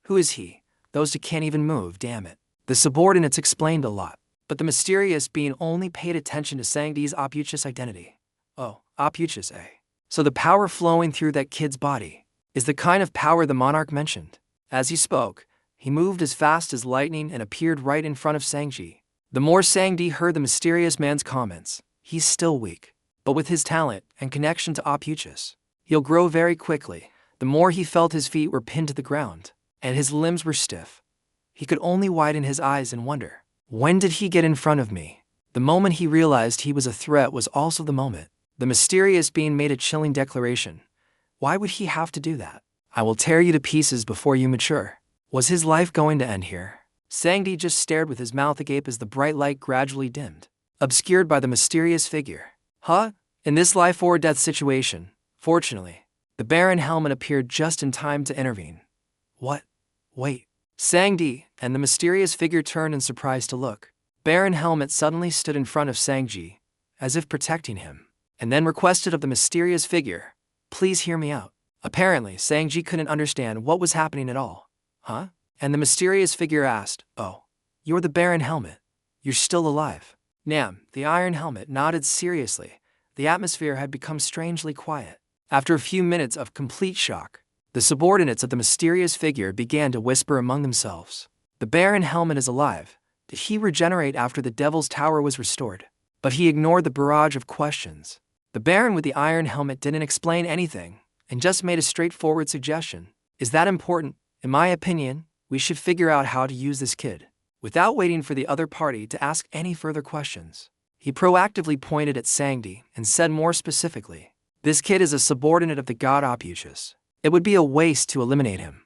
Who is he? Those two can't even move, damn it. The subordinates explained a lot, but the mysterious being only paid attention to Sanji's opuchus identity. Oh, opuchus, eh? So the power flowing through that kid's body is the kind of power the monarch mentioned. As he spoke, he moved as fast as lightning and appeared right in front of Sanji. The more Sanji heard the mysterious man's comments, he's still weak, but with his talent and connection to opuchus, he'll grow very quickly. The more he felt his feet were pinned to the ground, and his limbs were stiff, he could only widen his eyes in wonder. When did he get in front of me? The moment he realized he was a threat was also the moment the mysterious being made a chilling declaration. Why would he have to do that? I will tear you to pieces before you mature. Was his life going to end here? Sanji just stared with his mouth agape as the bright light gradually dimmed, obscured by the mysterious figure. Huh? In this life or death situation, fortunately, the Baron Helmet appeared just in time to intervene. What? Wait. Sanji and the mysterious figure turned in surprise to look. Baron Helmet suddenly stood in front of Sanji, as if protecting him, and then requested of the mysterious figure, please hear me out. Apparently, Sanji couldn't understand what was happening at all. Huh? And the mysterious figure asked, oh, you're the Baron Helmet. You're still alive. Nam, the Iron Helmet, nodded seriously. The atmosphere had become strangely quiet. After a few minutes of complete shock, the subordinates of the mysterious figure began to whisper among themselves. The Baron Helmet is alive. Did he regenerate after the Devil's Tower was restored? But he ignored the barrage of questions. The Baron with the Iron Helmet didn't explain anything, and just made a straightforward suggestion. Is that important? In my opinion, we should figure out how to use this kid. Without waiting for the other party to ask any further questions, he proactively pointed at Sanji and said more specifically, this kid is a subordinate of the god Opuchus. It would be a waste to eliminate him.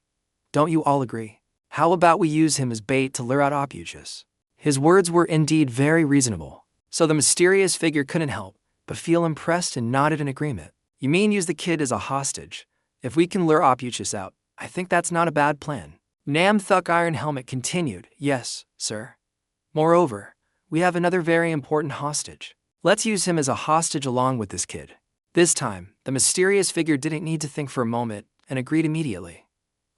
Don't you all agree? How about we use him as bait to lure out Opuchus? His words were indeed very reasonable, so the mysterious figure couldn't help but feel impressed and nodded in agreement. You mean use the kid as a hostage? If we can lure Opuchus out, I think that's not a bad plan. Nam Thuk Iron Helmet continued, yes, sir. Moreover, we have another very important hostage. Let's use him as a hostage along with this kid. This time, the mysterious figure didn't need to think for a moment and agreed immediately.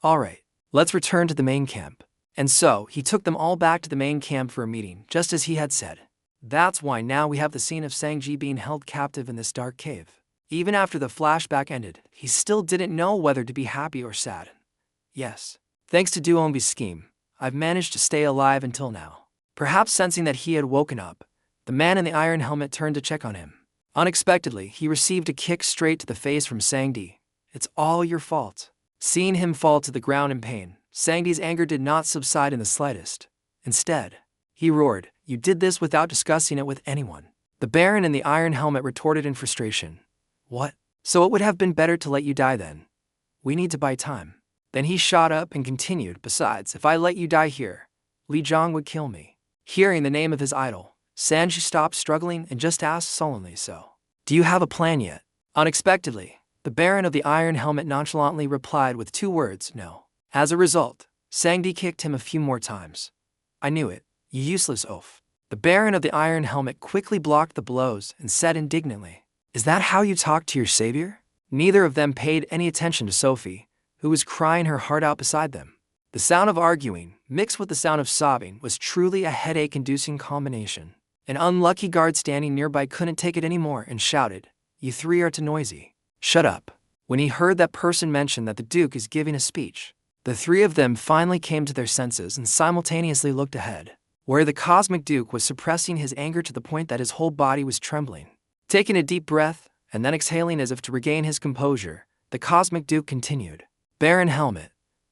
All right, let's return to the main camp. And so, he took them all back to the main camp for a meeting, just as he had said. That's why now we have the scene of Sanji being held captive in this dark cave. Even after the flashback ended, he still didn't know whether to be happy or sad. Yes, thanks to Duonbi's scheme, I've managed to stay alive until now. Perhaps sensing that he had woken up, the man in the Iron Helmet turned to check on him. Unexpectedly, he received a kick straight to the face from Sanji. It's all your fault. Seeing him fall to the ground in pain, Sanji's anger did not subside in the slightest. Instead, he roared, you did this without discussing it with anyone. The Baron in the Iron Helmet retorted in frustration. What? So it would have been better to let you die then. We need to buy time. Then he shot up and continued, besides, if I let you die here, Liion would kill me. Hearing the name of his idol, Sanji stopped struggling and just asked sullenly, so, do you have a plan yet? Unexpectedly, the Baron of the Iron Helmet nonchalantly replied with 2 words, no. As a result, Sanji kicked him a few more times. I knew it, you useless oaf. The Baron of the Iron Helmet quickly blocked the blows and said indignantly, is that how you talk to your savior? Neither of them paid any attention to Sophie, who was crying her heart out beside them. The sound of arguing, mixed with the sound of sobbing, was truly a headache-inducing combination. An unlucky guard standing nearby couldn't take it anymore and shouted, you 3 are too noisy. Shut up. When he heard that person mention that the Duke is giving a speech, the 3 of them finally came to their senses and simultaneously looked ahead, where the Cosmic Duke was suppressing his anger to the point that his whole body was trembling. Taking a deep breath, and then exhaling as if to regain his composure, the Cosmic Duke continued, Baron Helmet,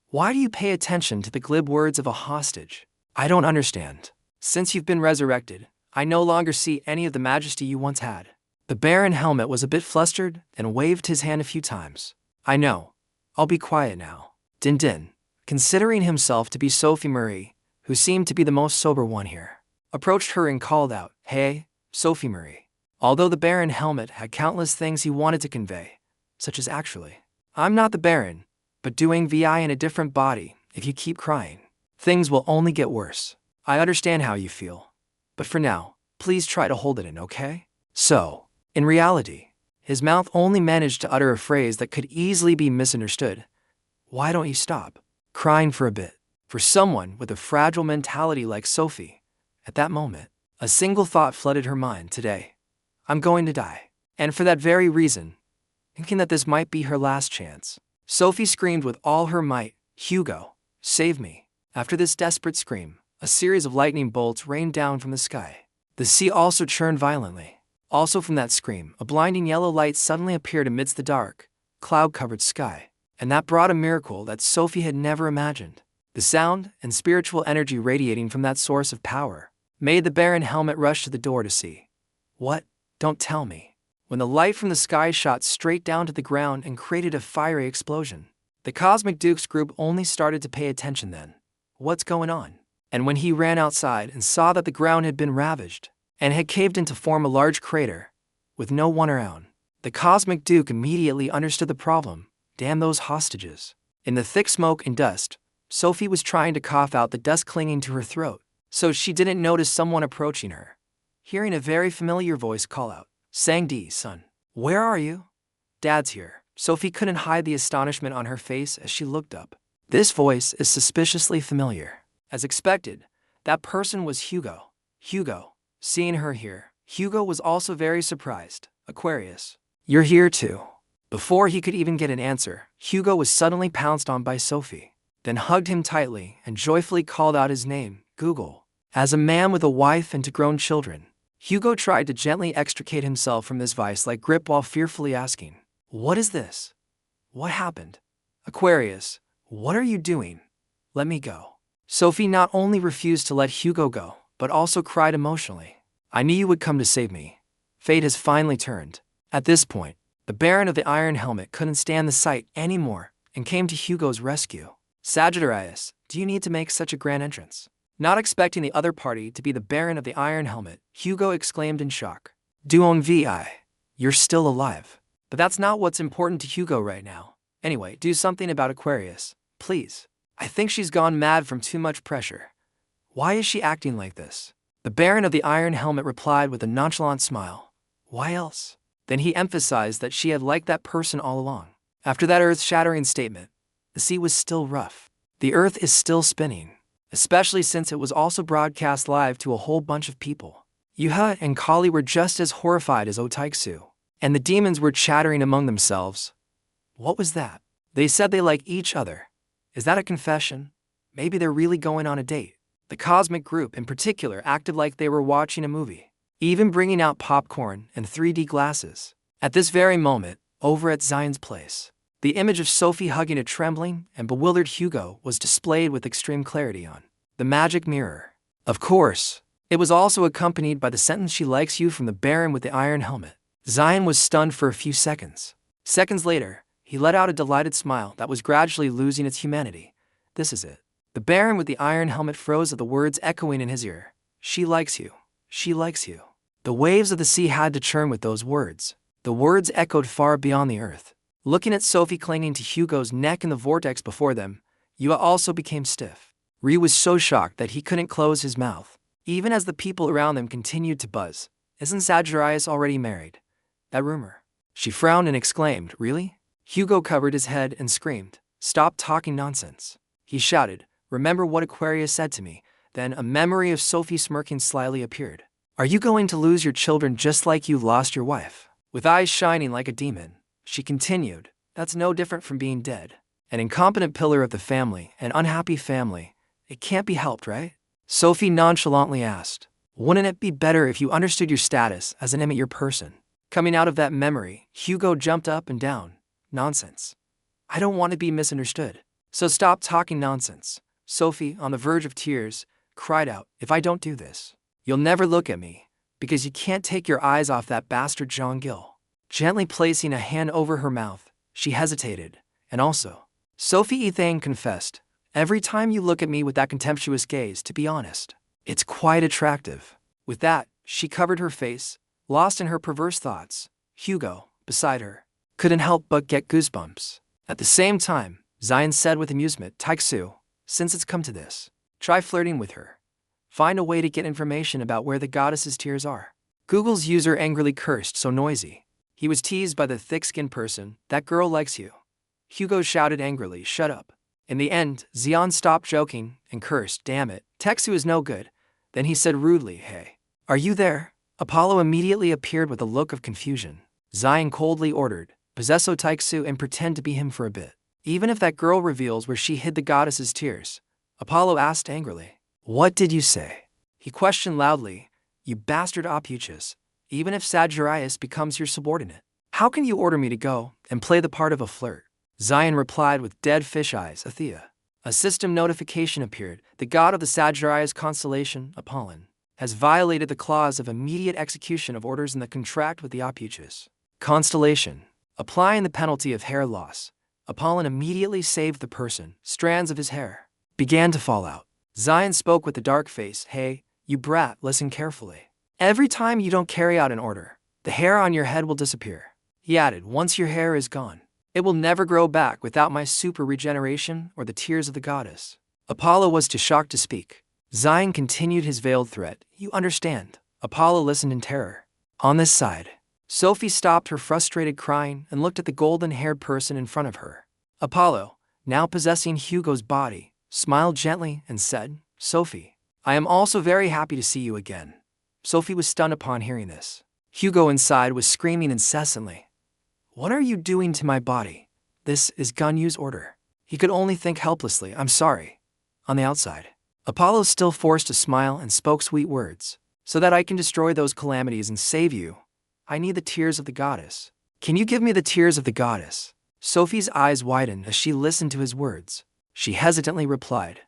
why do you pay attention to the glib words of a hostage? I don't understand. Since you've been resurrected, I no longer see any of the majesty you once had. The Baron Helmet was a bit flustered and waved his hand a few times. I know. I'll be quiet now. Din Din, considering himself to be Sophie Marie, who seemed to be the most sober one here, approached her and called out, hey, Sophie Marie. Although the Baron Helmet had countless things he wanted to convey, such as actually, I'm not the Baron, but doing VI in a different body, if you keep crying, things will only get worse. I understand how you feel. But for now, please try to hold it in, okay? So, in reality, his mouth only managed to utter a phrase that could easily be misunderstood. Why don't you stop crying for a bit? For someone with a fragile mentality like Sophie, at that moment, a single thought flooded her mind: today, I'm going to die. And for that very reason, thinking that this might be her last chance, Sophie screamed with all her might, "Hugo, save me." After this desperate scream, a series of lightning bolts rained down from the sky. The sea also churned violently. Also from that scream, a blinding yellow light suddenly appeared amidst the dark, cloud-covered sky. And that brought a miracle that Sophie had never imagined. The sound and spiritual energy radiating from that source of power made the Baron Helmet rush to the door to see. What? Don't tell me. When the light from the sky shot straight down to the ground and created a fiery explosion, the Cosmic Dukes group only started to pay attention then. What's going on? And when he ran outside and saw that the ground had been ravaged and had caved in to form a large crater, with no one around, the Cosmic Duke immediately understood the problem. Damn those hostages. In the thick smoke and dust, Sophie was trying to cough out the dust clinging to her throat, so she didn't notice someone approaching her. Hearing a very familiar voice call out, "Sanji, son, where are you?" "Dad's here." Sophie couldn't hide the astonishment on her face as she looked up. This voice is suspiciously familiar. As expected, that person was Hugo. Hugo. Seeing her here, Hugo was also very surprised. "Aquarius, you're here too." Before he could even get an answer, Hugo was suddenly pounced on by Sophie, then hugged him tightly and joyfully called out his name, Google. As a man with a wife and 2 grown children, Hugo tried to gently extricate himself from this vice-like grip while fearfully asking, "What is this? What happened? Aquarius, what are you doing? Let me go." Sophie not only refused to let Hugo go, but also cried emotionally, "I knew you would come to save me. Fate has finally turned." At this point, the Baron of the Iron Helmet couldn't stand the sight anymore and came to Hugo's rescue. "Sagittarius, do you need to make such a grand entrance?" Not expecting the other party to be the Baron of the Iron Helmet, Hugo exclaimed in shock. "Duon vi, you're still alive." But that's not what's important to Hugo right now. Anyway, do something about Aquarius, please. I think she's gone mad from too much pressure. Why is she acting like this? The Baron of the Iron Helmet replied with a nonchalant smile. Why else? Then he emphasized that she had liked that person all along. After that earth-shattering statement, the sea was still rough. The earth is still spinning, especially since it was also broadcast live to a whole bunch of people. Yuha and Kali were just as horrified as Otaiksu, and the demons were chattering among themselves. What was that? They said they like each other. Is that a confession? Maybe they're really going on a date. The Cosmic Group in particular acted like they were watching a movie, even bringing out popcorn and 3D glasses. At this very moment, over at Zion's place, the image of Sophie hugging a trembling and bewildered Hugo was displayed with extreme clarity on the magic mirror. Of course, it was also accompanied by the sentence, "She likes you," from the Baron with the Iron Helmet. Zion was stunned for a few seconds. Seconds later, he let out a delighted smile that was gradually losing its humanity. This is it. The Baron with the Iron Helmet froze at the words echoing in his ear. "She likes you. She likes you." The waves of the sea had to churn with those words. The words echoed far beyond the earth. Looking at Sophie clinging to Hugo's neck in the vortex before them, Yua also became stiff. Ryu was so shocked that he couldn't close his mouth, even as the people around them continued to buzz. Isn't Sagittarius already married? That rumor. She frowned and exclaimed, "Really?" Hugo covered his head and screamed, "Stop talking nonsense." He shouted, "Remember what Aquarius said to me." Then a memory of Sophie smirking slyly appeared. "Are you going to lose your children just like you lost your wife?" With eyes shining like a demon, she continued, "That's no different from being dead. An incompetent pillar of the family, an unhappy family. It can't be helped, right?" Sophie nonchalantly asked, "Wouldn't it be better if you understood your status as an your person?" Coming out of that memory, Hugo jumped up and down. "Nonsense. I don't want to be misunderstood. So stop talking nonsense." Sophie, on the verge of tears, cried out, "If I don't do this, you'll never look at me, because you can't take your eyes off that bastard John Gill." Gently placing a hand over her mouth, she hesitated, and also, Sophie Ethane confessed, "Every time you look at me with that contemptuous gaze, to be honest, it's quite attractive." With that, she covered her face, lost in her perverse thoughts. Hugo, beside her, couldn't help but get goosebumps. At the same time, Zion said with amusement, "Taiksu, since it's come to this, try flirting with her. Find a way to get information about where the goddess's tears are." Google's user angrily cursed, "So noisy." He was teased by the thick-skinned person. "That girl likes you." Hugo shouted angrily, "Shut up. In the end, Xion stopped joking and cursed, "Damn it, Texu is no good." Then he said rudely, "Hey, are you there?" Apollo immediately appeared with a look of confusion. Xion coldly ordered, "Possess Otaiksu and pretend to be him for a bit. Even if that girl reveals where she hid the goddess's tears." Apollo asked angrily, "What did you say?" He questioned loudly, "You bastard opuchus, even if Sagittarius becomes your subordinate, how can you order me to go and play the part of a flirt?" Xion replied with dead fish eyes, "Athea." A system notification appeared. The god of the Sagittarius constellation, Apollon, has violated the clause of immediate execution of orders in the contract with the opuchus constellation, applying the penalty of hair loss. Apollon immediately saved the person. Strands of his hair began to fall out. Xion spoke with a dark face, "Hey, you brat, listen carefully. Every time you don't carry out an order, the hair on your head will disappear." He added, "Once your hair is gone, it will never grow back without my super regeneration or the tears of the goddess." Apollo was too shocked to speak. Xion continued his veiled threat, "You understand." Apollo listened in terror. On this side, Sophie stopped her frustrated crying and looked at the golden-haired person in front of her. Apollo, now possessing Hugo's body, smiled gently and said, "Sophie, I am also very happy to see you again." Sophie was stunned upon hearing this. Hugo inside was screaming incessantly, "What are you doing to my body? This is Gunyu's order." He could only think helplessly, "I'm sorry." On the outside, Apollo still forced a smile and spoke sweet words. "So that I can destroy those calamities and save you, I need the tears of the goddess. Can you give me the tears of the goddess?" Sophie's eyes widened as she listened to his words. She hesitantly replied,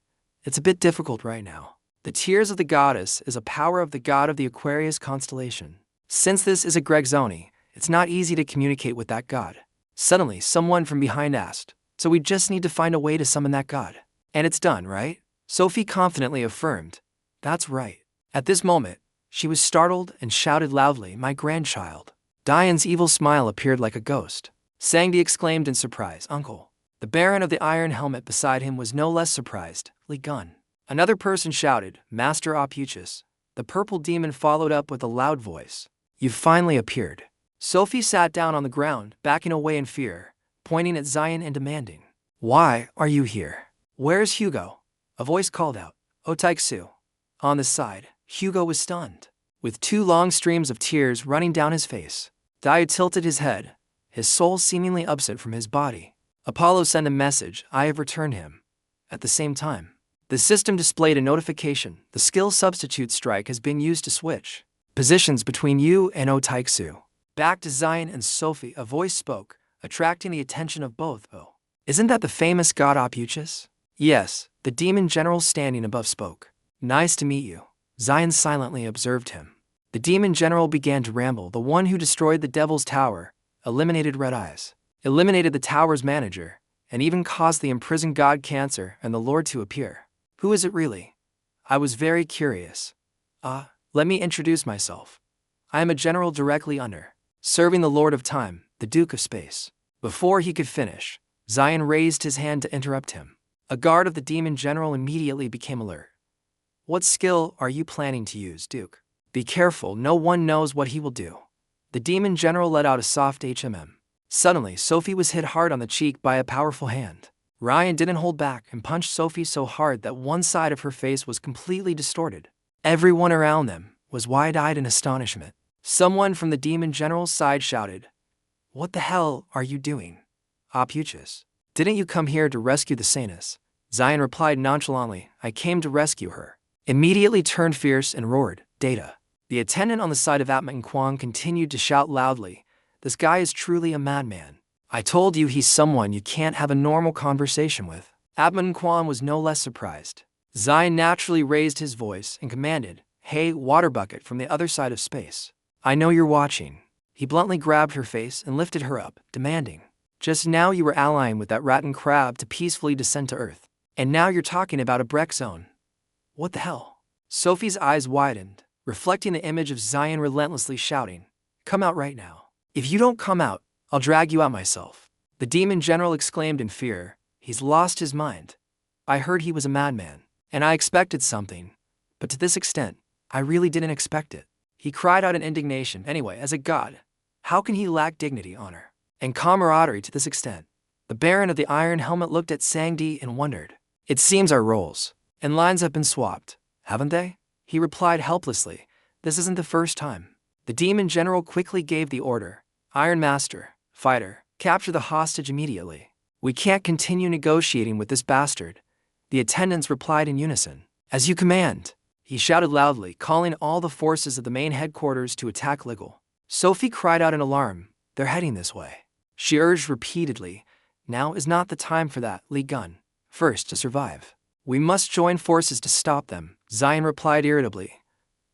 "It's a bit difficult right now. The tears of the goddess is a power of the god of the Aquarius constellation. Since this is a Gregzoni, it's not easy to communicate with that god." Suddenly, someone from behind asked, "So we just need to find a way to summon that god? And it's done, right?" Sophie confidently affirmed, "That's right." At this moment, she was startled and shouted loudly, "My grandchild!" Diane's evil smile appeared like a ghost. Sanji exclaimed in surprise, "Uncle." The Baron of the Iron Helmet beside him was no less surprised, Liion. Another person shouted, "Master Opuchus." The purple demon followed up with a loud voice, "You've finally appeared." Sophie sat down on the ground, backing away in fear, pointing at Xion and demanding, "Why are you here? Where's Hugo?" A voice called out, "Otaiksu." On the side, Hugo was stunned, with 2 long streams of tears running down his face. Dai tilted his head, his soul seemingly absent from his body. Apollo sent a message, "I have returned him." At the same time, the system displayed a notification, "The skill substitute strike has been used to switch positions between you and Otaiksu." Back to Xion and Sophie, a voice spoke, attracting the attention of both. "Oh, isn't that the famous god Opuchus?" "Yes," the demon general standing above spoke. "Nice to meet you." Xion silently observed him. The demon general began to ramble, "The one who destroyed the Devil's Tower, eliminated Red Eyes, eliminated the tower's manager, and even caused the imprisoned god Cancer and the Lord to appear. Who is it really? I was very curious. Let me introduce myself. I am a general directly under, serving the Lord of Time, the Duke of Space." Before he could finish, Xion raised his hand to interrupt him. A guard of the demon general immediately became alert. "What skill are you planning to use, Duke? Be careful, no one knows what he will do." The demon general let out a soft HMM. Suddenly, Sophie was hit hard on the cheek by a powerful hand. Ryan didn't hold back and punched Sophie so hard that one side of her face was completely distorted. Everyone around them was wide-eyed in astonishment. Someone from the demon general's side shouted, "What the hell are you doing, Opuchus? Didn't you come here to rescue the Sanus?" Xion replied nonchalantly, "I came to rescue her." Immediately turned fierce and roared, "Data." The attendant on the side of Atma and Kwang continued to shout loudly, "This guy is truly a madman. I told you he's someone you can't have a normal conversation with." Atma and Kwang was no less surprised. Xion naturally raised his voice and commanded, "Hey, water bucket from the other side of space. I know you're watching." He bluntly grabbed her face and lifted her up, demanding, "Just now you were allying with that rat and crab to peacefully descend to Earth. And now you're talking about a Breck zone. What the hell?" Sophie's eyes widened, reflecting the image of Xion relentlessly shouting, "Come out right now. If you don't come out, I'll drag you out myself." The demon general exclaimed in fear, "He's lost his mind. I heard he was a madman, and I expected something, but to this extent, I really didn't expect it." He cried out in indignation, "Anyway, as a god, how can he lack dignity, honor, and camaraderie to this extent?" The The Baron of the Iron Helmet looked at Sanji and wondered. It seems our roles and lines have been swapped, haven't they? He replied helplessly. This isn't the first time. The demon general quickly gave the order. Iron Master, fighter, capture the hostage immediately. We can't continue negotiating with this bastard. The attendants replied in unison. As you command, he shouted loudly, calling all the forces of the main headquarters to attack Liion. Sophie cried out in alarm. They're heading this way. She urged repeatedly. Now is not the time for that, Liion. First, to survive. We must join forces to stop them, Zion replied irritably.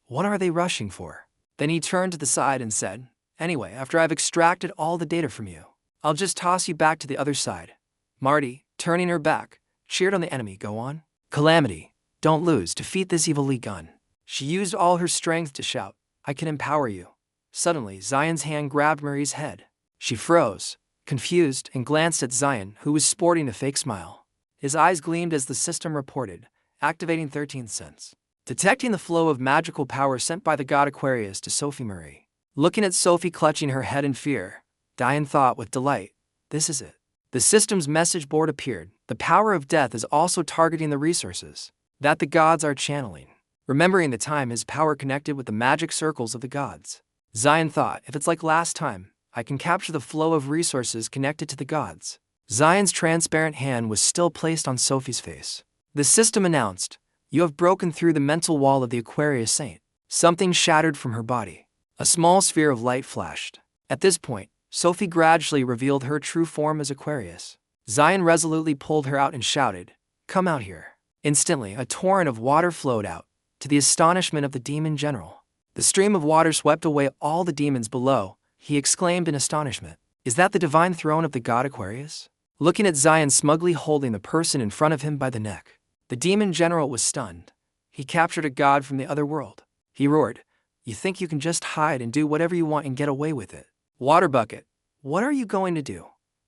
What are they rushing for? Then he turned to the side and said, Anyway, after I've extracted all the data from you, I'll just toss you back to the other side. Marty, turning her back, cheered on the enemy. Go on. Calamity, don't lose. Defeat this evil Liion. She used all her strength to shout, I can empower you. Suddenly, Zion's hand grabbed Marie's head. She froze, confused, and glanced at Zion, who was sporting a fake smile. His eyes gleamed as the system reported, activating 13th sense, detecting the flow of magical power sent by the god Aquarius to Sophie Marie. Looking at Sophie clutching her head in fear, Diane thought with delight, this is it. The system's message board appeared. The power of death is also targeting the resources that the gods are channeling. Remembering the time his power connected with the magic circles of the gods, Zion thought, if it's like last time, I can capture the flow of resources connected to the gods. Zion's transparent hand was still placed on Sophie's face. The system announced, you have broken through the mental wall of the Aquarius saint. Something shattered from her body. A small sphere of light flashed. At this point, Sophie gradually revealed her true form as Aquarius. Zion resolutely pulled her out and shouted, come out here. Instantly, a torrent of water flowed out, to the astonishment of the demon general. The stream of water swept away all the demons below. He exclaimed in astonishment, is that the divine throne of the god Aquarius? Looking at Zion smugly holding the person in front of him by the neck, the demon general was stunned. He captured a god from the other world. He roared, you think you can just hide and do whatever you want and get away with it? Water bucket, what are you going to do?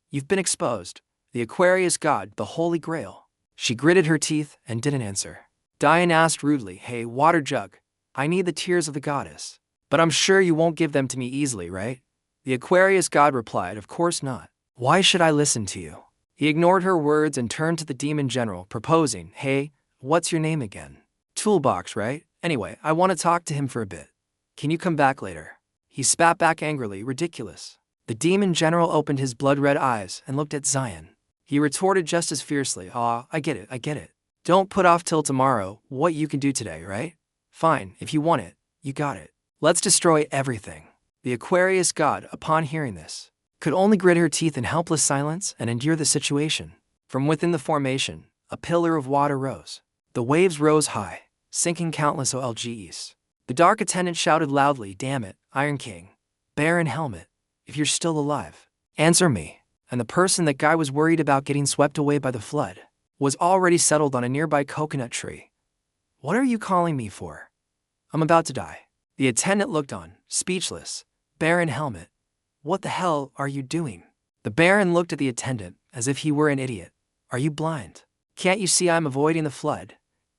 You've been exposed. The Aquarius god, the Holy Grail. She gritted her teeth and didn't answer. Diane asked rudely, hey, water jug, I need the tears of the goddess. But I'm sure you won't give them to me easily, right? The Aquarius god replied, of course not. Why should I listen to you? He ignored her words and turned to the demon general, proposing, hey, what's your name again? Toolbox, right? Anyway, I want to talk to him for a bit. Can you come back later? He spat back angrily, ridiculous. The demon general opened his blood-red eyes and looked at Zion. He retorted just as fiercely, I get it. Don't put off till tomorrow what you can do today, right? Fine, if you want it, you got it. Let's destroy everything. The Aquarius god, upon hearing this, could only grit her teeth in helpless silence and endure the situation. From within the formation, a pillar of water rose. The waves rose high, sinking countless OLGs. The dark attendant shouted loudly, damn it, Iron King, Baron Helmet, if you're still alive, answer me. And the person that guy was worried about getting swept away by the flood was already settled on a nearby coconut tree. What are you calling me for? I'm about to die. The attendant looked on, speechless. Baron Helmet, what the hell are you doing? The Baron looked at the attendant as if he were an idiot. Are you blind? Can't you see I'm avoiding the flood?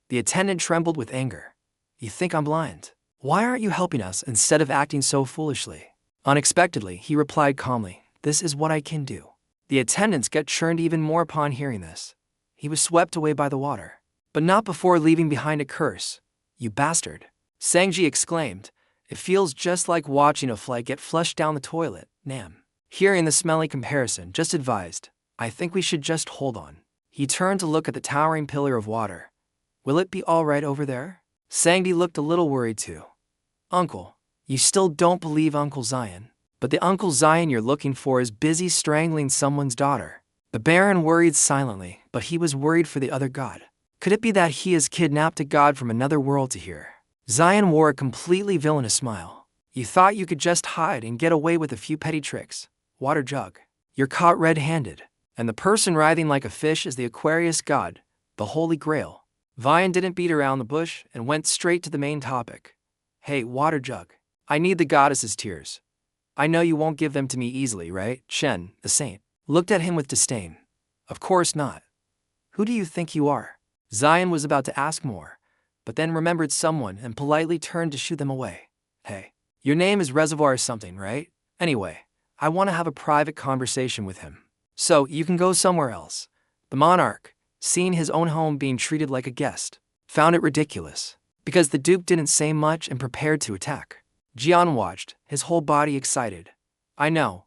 The attendant trembled with anger. You think I'm blind? Why aren't you helping us instead of acting so foolishly? Unexpectedly, he replied calmly, this is what I can do. The attendants got churned even more upon hearing this. He was swept away by the water, but not before leaving behind a curse. You bastard. Sanji exclaimed, it feels just like watching a fly get flushed down the toilet, Nam. Hearing the smelly comparison, just advised, I think we should just hold on. He turned to look at the towering pillar of water. Will it be all right over there? Sanji looked a little worried too. Uncle, you still don't believe Uncle Zion, but the Uncle Zion you're looking for is busy strangling someone's daughter. The Baron worried silently, but he was worried for the other god. Could it be that he has kidnapped a god from another world to here? Zion wore a completely villainous smile. You thought you could just hide and get away with a few petty tricks. Water jug. You're caught red-handed. And the person writhing like a fish is the Aquarius god, the Holy Grail. Vian didn't beat around the bush and went straight to the main topic. Hey, water jug. I need the goddess's tears. I know you won't give them to me easily, right? Shen, the saint, looked at him with disdain. Of course not. Who do you think you are? Zion was about to ask more, but then remembered someone and politely turned to shoo them away. Hey, your name is Reservoir something, right? Anyway, I want to have a private conversation with him. So you can go somewhere else. The monarch, seeing his own home being treated like a guest, found it ridiculous. Because the Duke didn't say much and prepared to attack. Jian watched, his whole body excited. I know.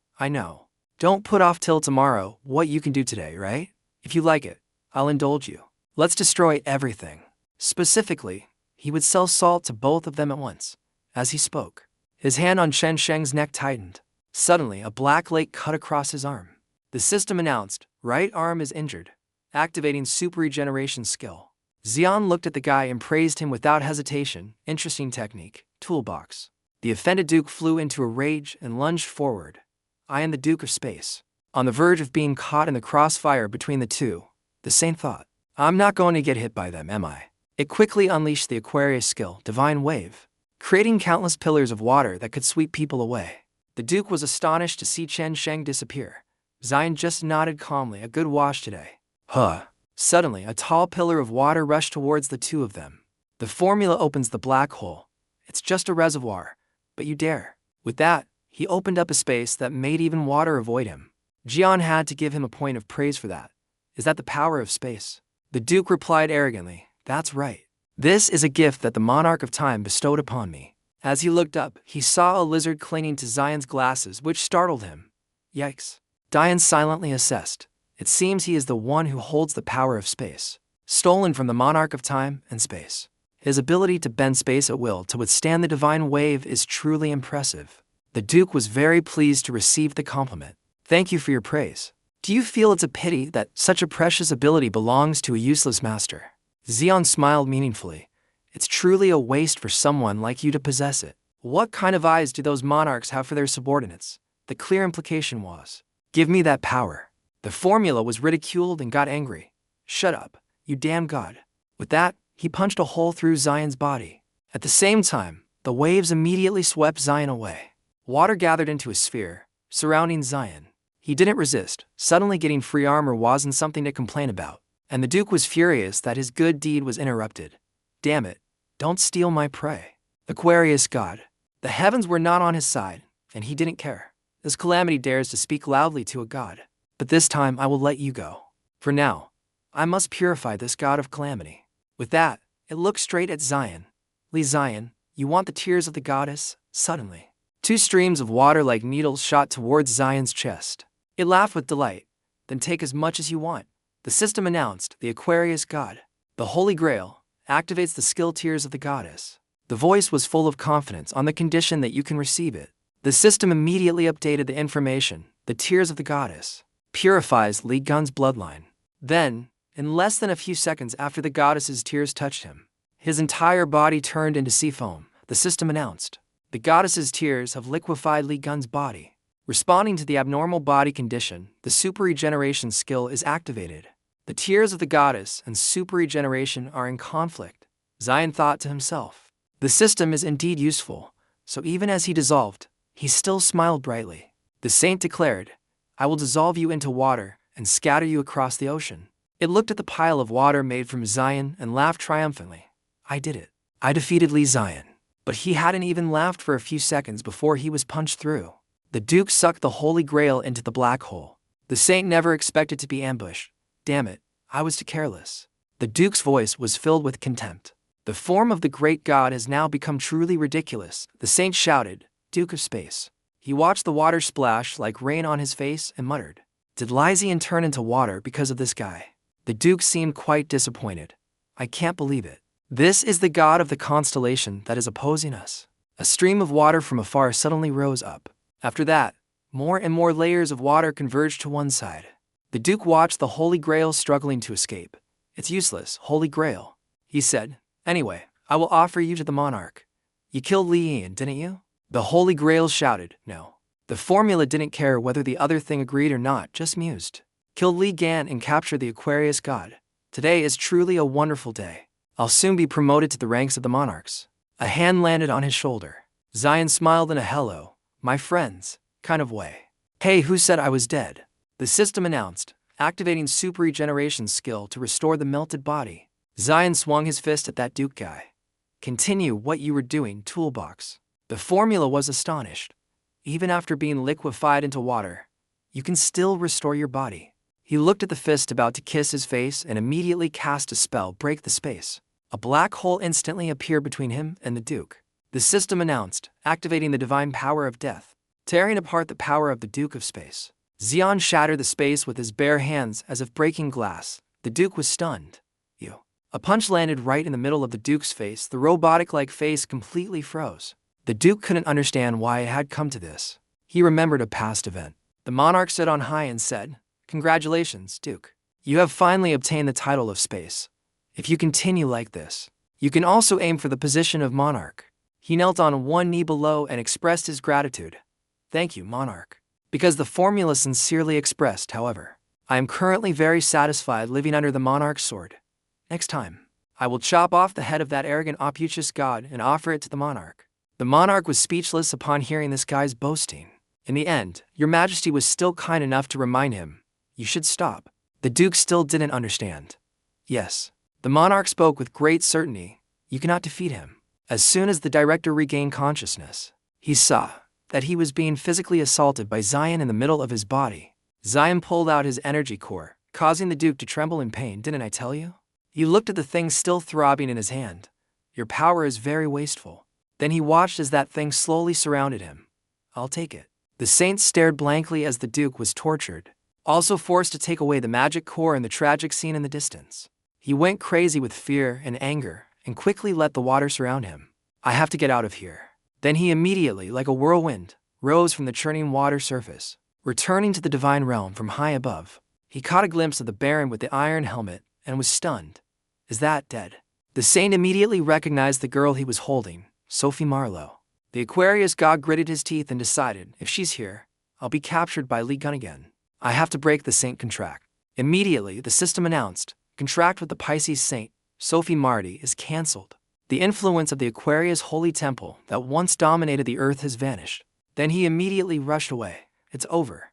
Don't put off till tomorrow what you can do today, right? If you like it, I'll indulge you. Let's destroy everything. Specifically, he would sell salt to both of them at once. As he spoke, his hand on Chen Sheng's neck tightened. Suddenly, a black lake cut across his arm. The system announced, right arm is injured. Activating super regeneration skill. Xian looked at the guy and praised him without hesitation. Interesting technique. Toolbox. The offended Duke flew into a rage and lunged forward. I am the Duke of Space. On the verge of being caught in the crossfire between the two, the saint thought, I'm not going to get hit by them, am I? It quickly unleashed the Aquarius skill, Divine Wave, creating countless pillars of water that could sweep people away. The Duke was astonished to see Chen Sheng disappear. Xian just nodded calmly, a good wash today. Huh. Suddenly, a tall pillar of water rushed towards the two of them. The formula opens the black hole. It's just a reservoir, but you dare. With that, he opened up a space that made even water avoid him. Jian had to give him a point of praise for that. Is that the power of space? The Duke replied arrogantly, that's right. This is a gift that the Monarch of Time bestowed upon me. As he looked up, he saw a lizard clinging to Xian's glasses, which startled him. Yikes. Dian silently assessed. It seems he is the one who holds the power of space, stolen from the Monarch of Time and Space. His ability to bend space at will to withstand the divine wave is truly impressive. The Duke was very pleased to receive the compliment. Thank you for your praise. Do you feel it's a pity that such a precious ability belongs to a useless master? Xian smiled meaningfully. It's truly a waste for someone like you to possess it. What kind of eyes do those monarchs have for their subordinates? The clear implication was, give me that power. The formula was ridiculed and got angry. Shut up, you damn god. With that, he punched a hole through Xian's body. At the same time, the waves immediately swept Xian away. Water gathered into a sphere, surrounding Xian. He didn't resist. Suddenly getting free armor wasn't something to complain about. And the Duke was furious that his good deed was interrupted. Damn it, don't steal my prey. Aquarius god. The heavens were not on his side, and he didn't care. This calamity dares to speak loudly to a god. But this time I will let you go. For now, I must purify this god of calamity. With that, it looked straight at Xian. Liion, you want the tears of the goddess? Suddenly, two streams of water like needles shot towards Xian's chest. It laughed with delight. Then take as much as you want. The system announced, the Aquarius god. The Holy Grail activates the skill tears of the goddess. The voice was full of confidence on the condition that you can receive it. The system immediately updated the information. The tears of the goddess purifies Liion's bloodline. Then, in less than a few seconds after the goddess's tears touched him, his entire body turned into sea foam. The system announced, the goddess's tears have liquefied Liion's body. Responding to the abnormal body condition, the super regeneration skill is activated. The tears of the goddess and super regeneration are in conflict. Xian thought to himself, the system is indeed useful, so even as he dissolved, he still smiled brightly. The saint declared, I will dissolve you into water and scatter you across the ocean. It looked at the pile of water made from Xian and laughed triumphantly. I did it. I defeated Liion. But he hadn't even laughed for a few seconds before he was punched through. The Duke sucked the Holy Grail into the black hole. The saint never expected to be ambushed. Damn it, I was too careless. The Duke's voice was filled with contempt. The form of the great god has now become truly ridiculous. The saint shouted, Duke of Space. He watched the water splash like rain on his face and muttered, did Liion turn into water because of this guy? The Duke seemed quite disappointed. I can't believe it. This is the god of the constellation that is opposing us. A stream of water from afar suddenly rose up. After that, more and more layers of water converged to one side. The Duke watched the Holy Grail struggling to escape. It's useless, Holy Grail, he said. Anyway, I will offer you to the monarch. You killed Liion, didn't you? The Holy Grail shouted, no. The formula didn't care whether the other thing agreed or not, just mused. Kill Liion and capture the Aquarius god. Today is truly a wonderful day. I'll soon be promoted to the ranks of the monarchs. A hand landed on his shoulder. Xian smiled in a hello, my friends, kind of way. Hey, who said I was dead? The system announced, activating super regeneration skill to restore the melted body. Xian swung his fist at that Duke guy. Continue what you were doing, toolbox. The formula was astonished. Even after being liquefied into water, you can still restore your body. He looked at the fist about to kiss his face and immediately cast a spell, break the space. A black hole instantly appeared between him and the Duke. The system announced, activating the divine power of death, tearing apart the power of the Duke of Space. Liion shattered the space with his bare hands as if breaking glass. The Duke was stunned. You. A punch landed right in the middle of the Duke's face. The robotic-like face completely froze. The Duke couldn't understand why it had come to this. He remembered a past event. The monarch stood on high and said, "Congratulations, Duke. You have finally obtained the title of Space. If you continue like this, you can also aim for the position of monarch." He knelt on one knee below and expressed his gratitude. "Thank you, monarch." Because the formula sincerely expressed, however, "I am currently very satisfied living under the monarch's sword. Next time, I will chop off the head of that arrogant opuchus god and offer it to the monarch." The monarch was speechless upon hearing this guy's boasting. In the end, Your Majesty was still kind enough to remind him, "You should stop." The Duke still didn't understand. "Yes." The monarch spoke with great certainty, "You cannot defeat him." As soon as the director regained consciousness, he saw that he was being physically assaulted by Liion in the middle of his body. Liion pulled out his energy core, causing the Duke to tremble in pain. "Didn't I tell you?" He looked at the thing still throbbing in his hand. "Your power is very wasteful." Then he watched as that thing slowly surrounded him. "I'll take it." The saint stared blankly as the Duke was tortured, also forced to take away the magic core in the tragic scene in the distance. He went crazy with fear and anger and quickly let the water surround him. "I have to get out of here." Then he immediately, like a whirlwind, rose from the churning water surface, returning to the divine realm from high above. He caught a glimpse of the Baron with the iron helmet and was stunned. "Is that dead?" The saint immediately recognized the girl he was holding, Sophie Marlowe. The Aquarius god gritted his teeth and decided, "If she's here, I'll be captured by Liion again. I have to break the saint contract." Immediately, the system announced, "Contract with the Pisces saint, Sophie Marty, is cancelled. The influence of the Aquarius holy temple that once dominated the earth has vanished." Then he immediately rushed away. "It's over.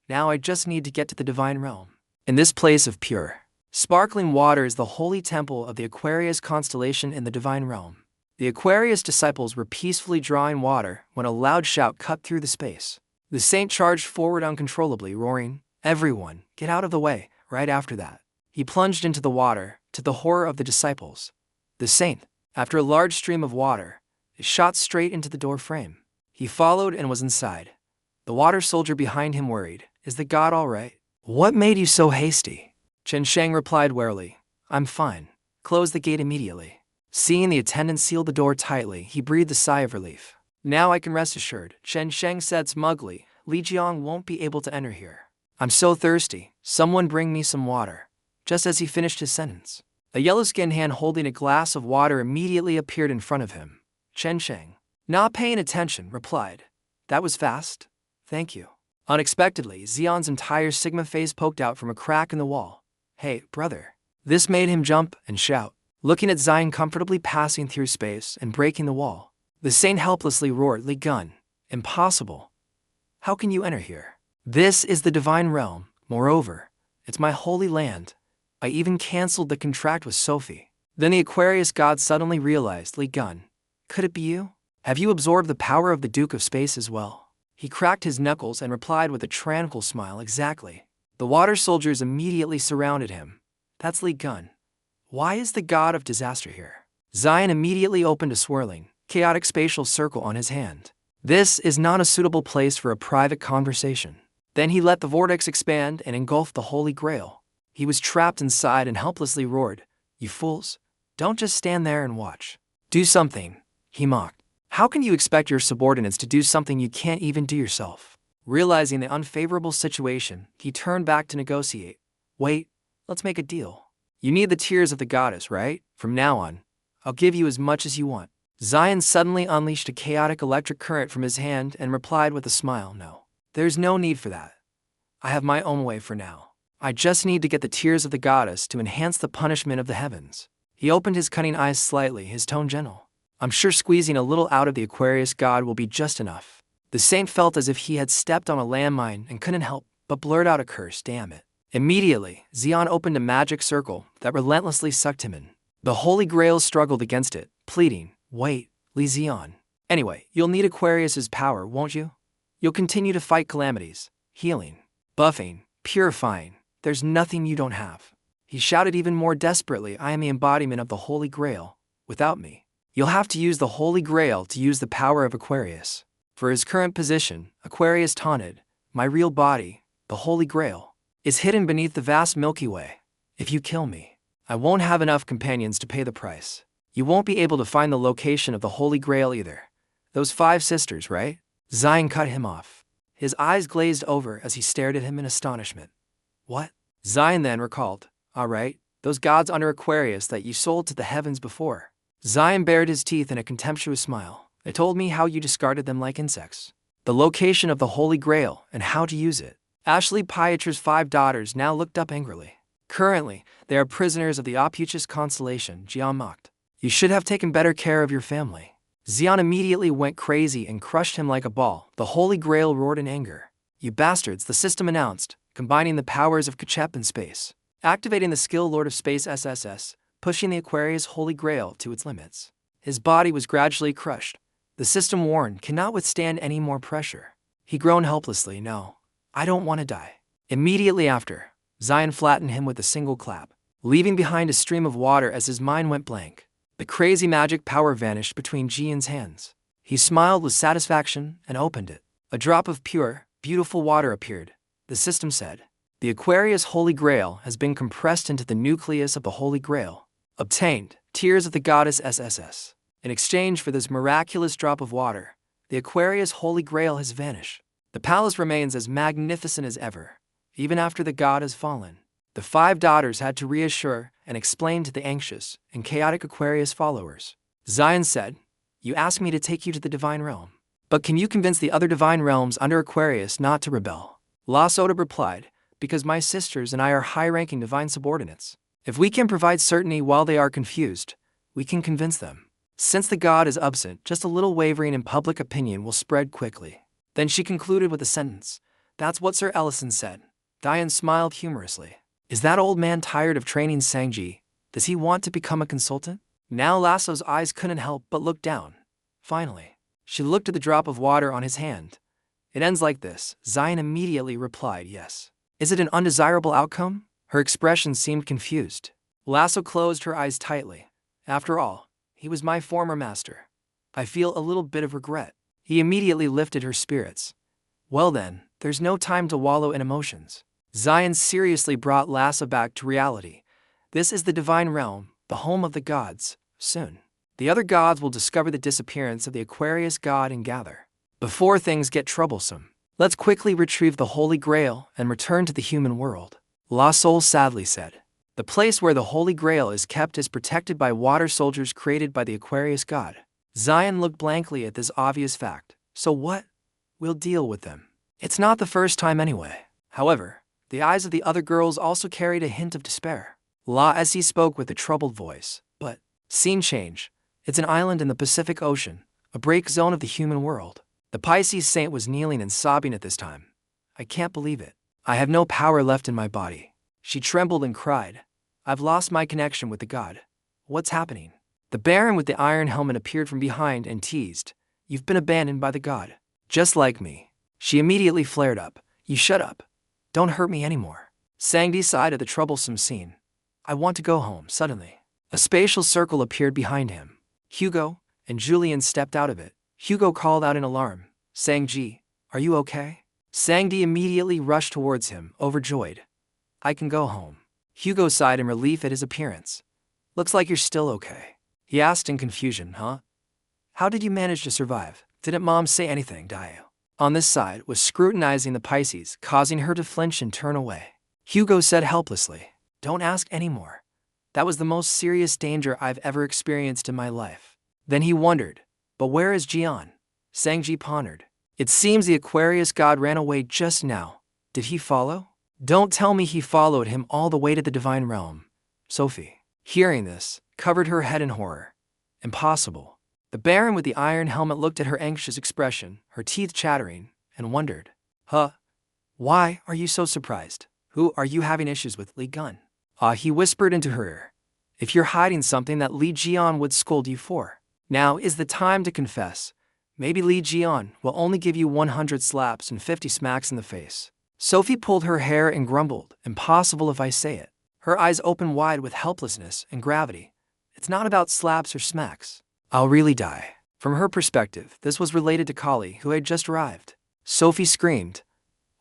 Now I just need to get to the divine realm. In this place of pure, sparkling water is the holy temple of the Aquarius constellation in the divine realm." The Aquarius disciples were peacefully drawing water when a loud shout cut through the space. The saint charged forward uncontrollably, roaring, "Everyone, get out of the way!" Right after that, he plunged into the water, to the horror of the disciples. The saint, after a large stream of water, shot straight into the door frame. He followed and was inside. The water soldier behind him worried, "Is the god all right?" "What made you so hasty?" Chen Sheng replied warily, "I'm fine. Close the gate immediately." Seeing the attendant seal the door tightly, he breathed a sigh of relief. "Now I can rest assured," Chen Sheng said smugly. "Liion won't be able to enter here. I'm so thirsty, someone bring me some water." Just as he finished his sentence, a yellow-skinned hand holding a glass of water immediately appeared in front of him. Chen Sheng, not paying attention, replied, "That was fast. Thank you." Unexpectedly, Zion's entire Sigma face poked out from a crack in the wall. "Hey, brother." This made him jump and shout, looking at Zion comfortably passing through space and breaking the wall. The saint helplessly roared, "Liion, impossible. How can you enter here? This is the divine realm. Moreover, it's my holy land. I even cancelled the contract with Sophie." Then the Aquarius god suddenly realized, "Liion, could it be you? Have you absorbed the power of the Duke of Space as well?" He cracked his knuckles and replied with a tranquil smile, "Exactly." The water soldiers immediately surrounded him. "That's Liion. Why is the god of disaster here?" Zion immediately opened a swirling, chaotic spatial circle on his hand. "This is not a suitable place for a private conversation." Then he let the vortex expand and engulf the Holy Grail. He was trapped inside and helplessly roared, "You fools, don't just stand there and watch. Do something," he mocked. "How can you expect your subordinates to do something you can't even do yourself?" Realizing the unfavorable situation, he turned back to negotiate. "Wait, let's make a deal. You need the tears of the goddess, right? From now on, I'll give you as much as you want." Zion suddenly unleashed a chaotic electric current from his hand and replied with a smile, "No, there's no need for that. I have my own way for now. I just need to get the tears of the goddess to enhance the punishment of the heavens." He opened his cunning eyes slightly, his tone gentle. "I'm sure squeezing a little out of the Aquarius god will be just enough." The saint felt as if he had stepped on a landmine and couldn't help but blurt out a curse, "Damn it." Immediately, Zion opened a magic circle that relentlessly sucked him in. The Holy Grail struggled against it, pleading, "Wait, Liion. Anyway, you'll need Aquarius's power, won't you? You'll continue to fight calamities, healing, buffing, purifying. There's nothing you don't have. He shouted even more desperately, I am the embodiment of the Holy Grail. Without me, you'll have to use the Holy Grail to use the power of Aquarius. For his current position, Aquarius taunted, my real body, the Holy Grail, is hidden beneath the vast Milky Way. If you kill me, I won't have enough companions to pay the price. You won't be able to find the location of the Holy Grail either. Those 5 sisters, right? Zion cut him off. His eyes glazed over as he stared at him in astonishment. What? Zion then recalled, all right, those gods under Aquarius that you sold to the heavens before. Zion bared his teeth in a contemptuous smile. They told me how you discarded them like insects. The location of the Holy Grail and how to use it. Ashley Pietro's 5 daughters now looked up angrily. Currently, they are prisoners of the opuchus constellation, Jian mocked. You should have taken better care of your family. Xian immediately went crazy and crushed him like a ball. The Holy Grail roared in anger. You bastards, the system announced, combining the powers of Kachep and space. Activating the skill Lord of Space SSS, pushing the Aquarius Holy Grail to its limits. His body was gradually crushed. The system warned, cannot withstand any more pressure. He groaned helplessly, no, I don't want to die. Immediately after, Zion flattened him with a single clap, leaving behind a stream of water as his mind went blank. The crazy magic power vanished between Jian's hands. He smiled with satisfaction and opened it. A drop of pure, beautiful water appeared. The system said, the Aquarius Holy Grail has been compressed into the nucleus of the Holy Grail. Obtained, tears of the goddess SSS. In exchange for this miraculous drop of water, the Aquarius Holy Grail has vanished. The palace remains as magnificent as ever, even after the god has fallen. The 5 daughters had to reassure and explain to the anxious and chaotic Aquarius followers. Zion said, you asked me to take you to the divine realm. But can you convince the other divine realms under Aquarius not to rebel? La Soda replied, because my sisters and I are high-ranking divine subordinates. If we can provide certainty while they are confused, we can convince them. Since the god is absent, just a little wavering in public opinion will spread quickly. Then she concluded with a sentence. That's what Sir Ellison said. Diane smiled humorously. Is that old man tired of training Sanji? Does he want to become a consultant? Now Lasso's eyes couldn't help but look down. Finally, she looked at the drop of water on his hand. It ends like this. Zion immediately replied, yes. Is it an undesirable outcome? Her expression seemed confused. Lasso closed her eyes tightly. After all, he was my former master. I feel a little bit of regret. He immediately lifted her spirits. Well then, there's no time to wallow in emotions. Zion seriously brought Lasso back to reality. This is the divine realm, the home of the gods. Soon, the other gods will discover the disappearance of the Aquarius god and gather. Before things get troublesome, let's quickly retrieve the Holy Grail and return to the human world. La Soul sadly said. The place where the Holy Grail is kept is protected by water soldiers created by the Aquarius god. Zion looked blankly at this obvious fact. So what? We'll deal with them. It's not the first time anyway. However, the eyes of the other girls also carried a hint of despair. La as he spoke with a troubled voice. But, scene change. It's an island in the Pacific Ocean, a break zone of the human world. The Pisces saint was kneeling and sobbing at this time. I can't believe it. I have no power left in my body. She trembled and cried. I've lost my connection with the god. What's happening? The Baron with the iron helmet appeared from behind and teased. You've been abandoned by the god. Just like me. She immediately flared up. You shut up. Don't hurt me anymore. Sangdi sighed at the troublesome scene. I want to go home, suddenly. A spatial circle appeared behind him. Hugo and Julian stepped out of it. Hugo called out in alarm. Sangji, are you okay? Sangdi immediately rushed towards him, overjoyed. I can go home. Hugo sighed in relief at his appearance. Looks like you're still okay. He asked in confusion, huh? How did you manage to survive? Didn't Mom say anything, Dio? On this side was scrutinizing the Pisces, causing her to flinch and turn away. Hugo said helplessly, don't ask anymore. That was the most serious danger I've ever experienced in my life. Then he wondered, but where is Jian? Sangji pondered. It seems the Aquarius god ran away just now. Did he follow? Don't tell me he followed him all the way to the divine realm. Sophie, hearing this, covered her head in horror. Impossible. The Baron with the iron helmet looked at her anxious expression, her teeth chattering, and wondered. Huh? Why are you so surprised? Who are you having issues with, Li Gun? He whispered into her ear. If you're hiding something that Li Jian would scold you for. Now is the time to confess. Maybe Li Jian will only give you 100 slaps and 50 smacks in the face. Sophie pulled her hair and grumbled, impossible if I say it. Her eyes opened wide with helplessness and gravity. It's not about slaps or smacks. I'll really die. From her perspective, this was related to Kali, who had just arrived. Sophie screamed,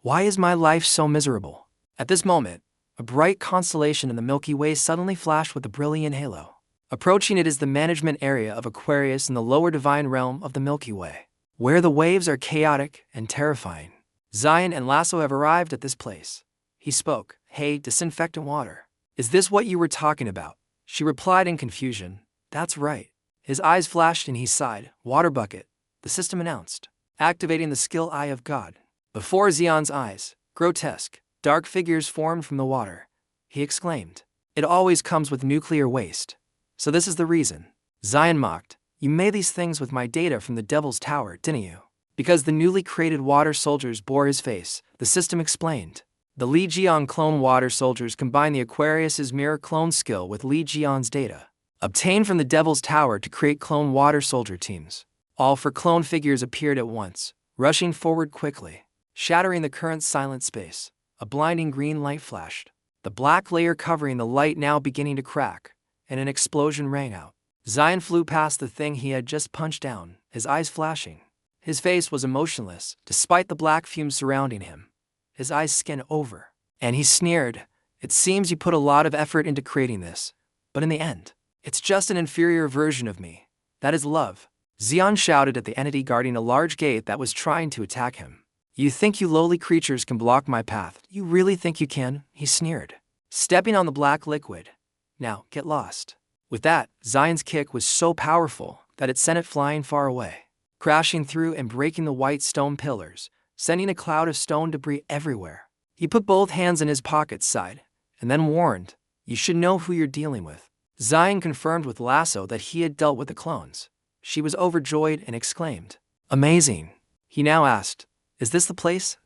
"Why is my life so miserable?" At this moment, a bright constellation in the Milky Way suddenly flashed with a brilliant halo. Approaching it is the management area of Aquarius in the lower divine realm of the Milky Way, where the waves are chaotic and terrifying. Zion and Lasso have arrived at this place. He spoke, "Hey, disinfectant water. Is this what you were talking about?" She replied in confusion, "That's right." His eyes flashed and he sighed, "Water bucket," the system announced, activating the skill Eye of God. Before Zion's eyes, grotesque, dark figures formed from the water. He exclaimed, "It always comes with nuclear waste. So this is the reason." Zion mocked, "You made these things with my data from the Devil's Tower, didn't you?" Because the newly created water soldiers bore his face, the system explained. The Liion clone water soldiers combine the Aquarius's mirror clone skill with Liion's data, obtained from the Devil's Tower to create clone water soldier teams. All four clone figures appeared at once, rushing forward quickly, shattering the current silent space. A blinding green light flashed, the black layer covering the light now beginning to crack, and an explosion rang out. Zion flew past the thing he had just punched down, his eyes flashing. His face was emotionless, despite the black fumes surrounding him. His eyes skinned over, and he sneered, "It seems you put a lot of effort into creating this, but in the end, it's just an inferior version of me. That is love." Zion shouted at the entity guarding a large gate that was trying to attack him. "You think you lowly creatures can block my path? You really think you can?" he sneered, stepping on the black liquid. "Now, get lost." With that, Zion's kick was so powerful that it sent it flying far away, crashing through and breaking the white stone pillars, sending a cloud of stone debris everywhere. He put both hands in his pockets side, and then warned, "You should know who you're dealing with." Zion confirmed with Lasso that he had dealt with the clones. She was overjoyed and exclaimed, "Amazing." He now asked, "Is this the place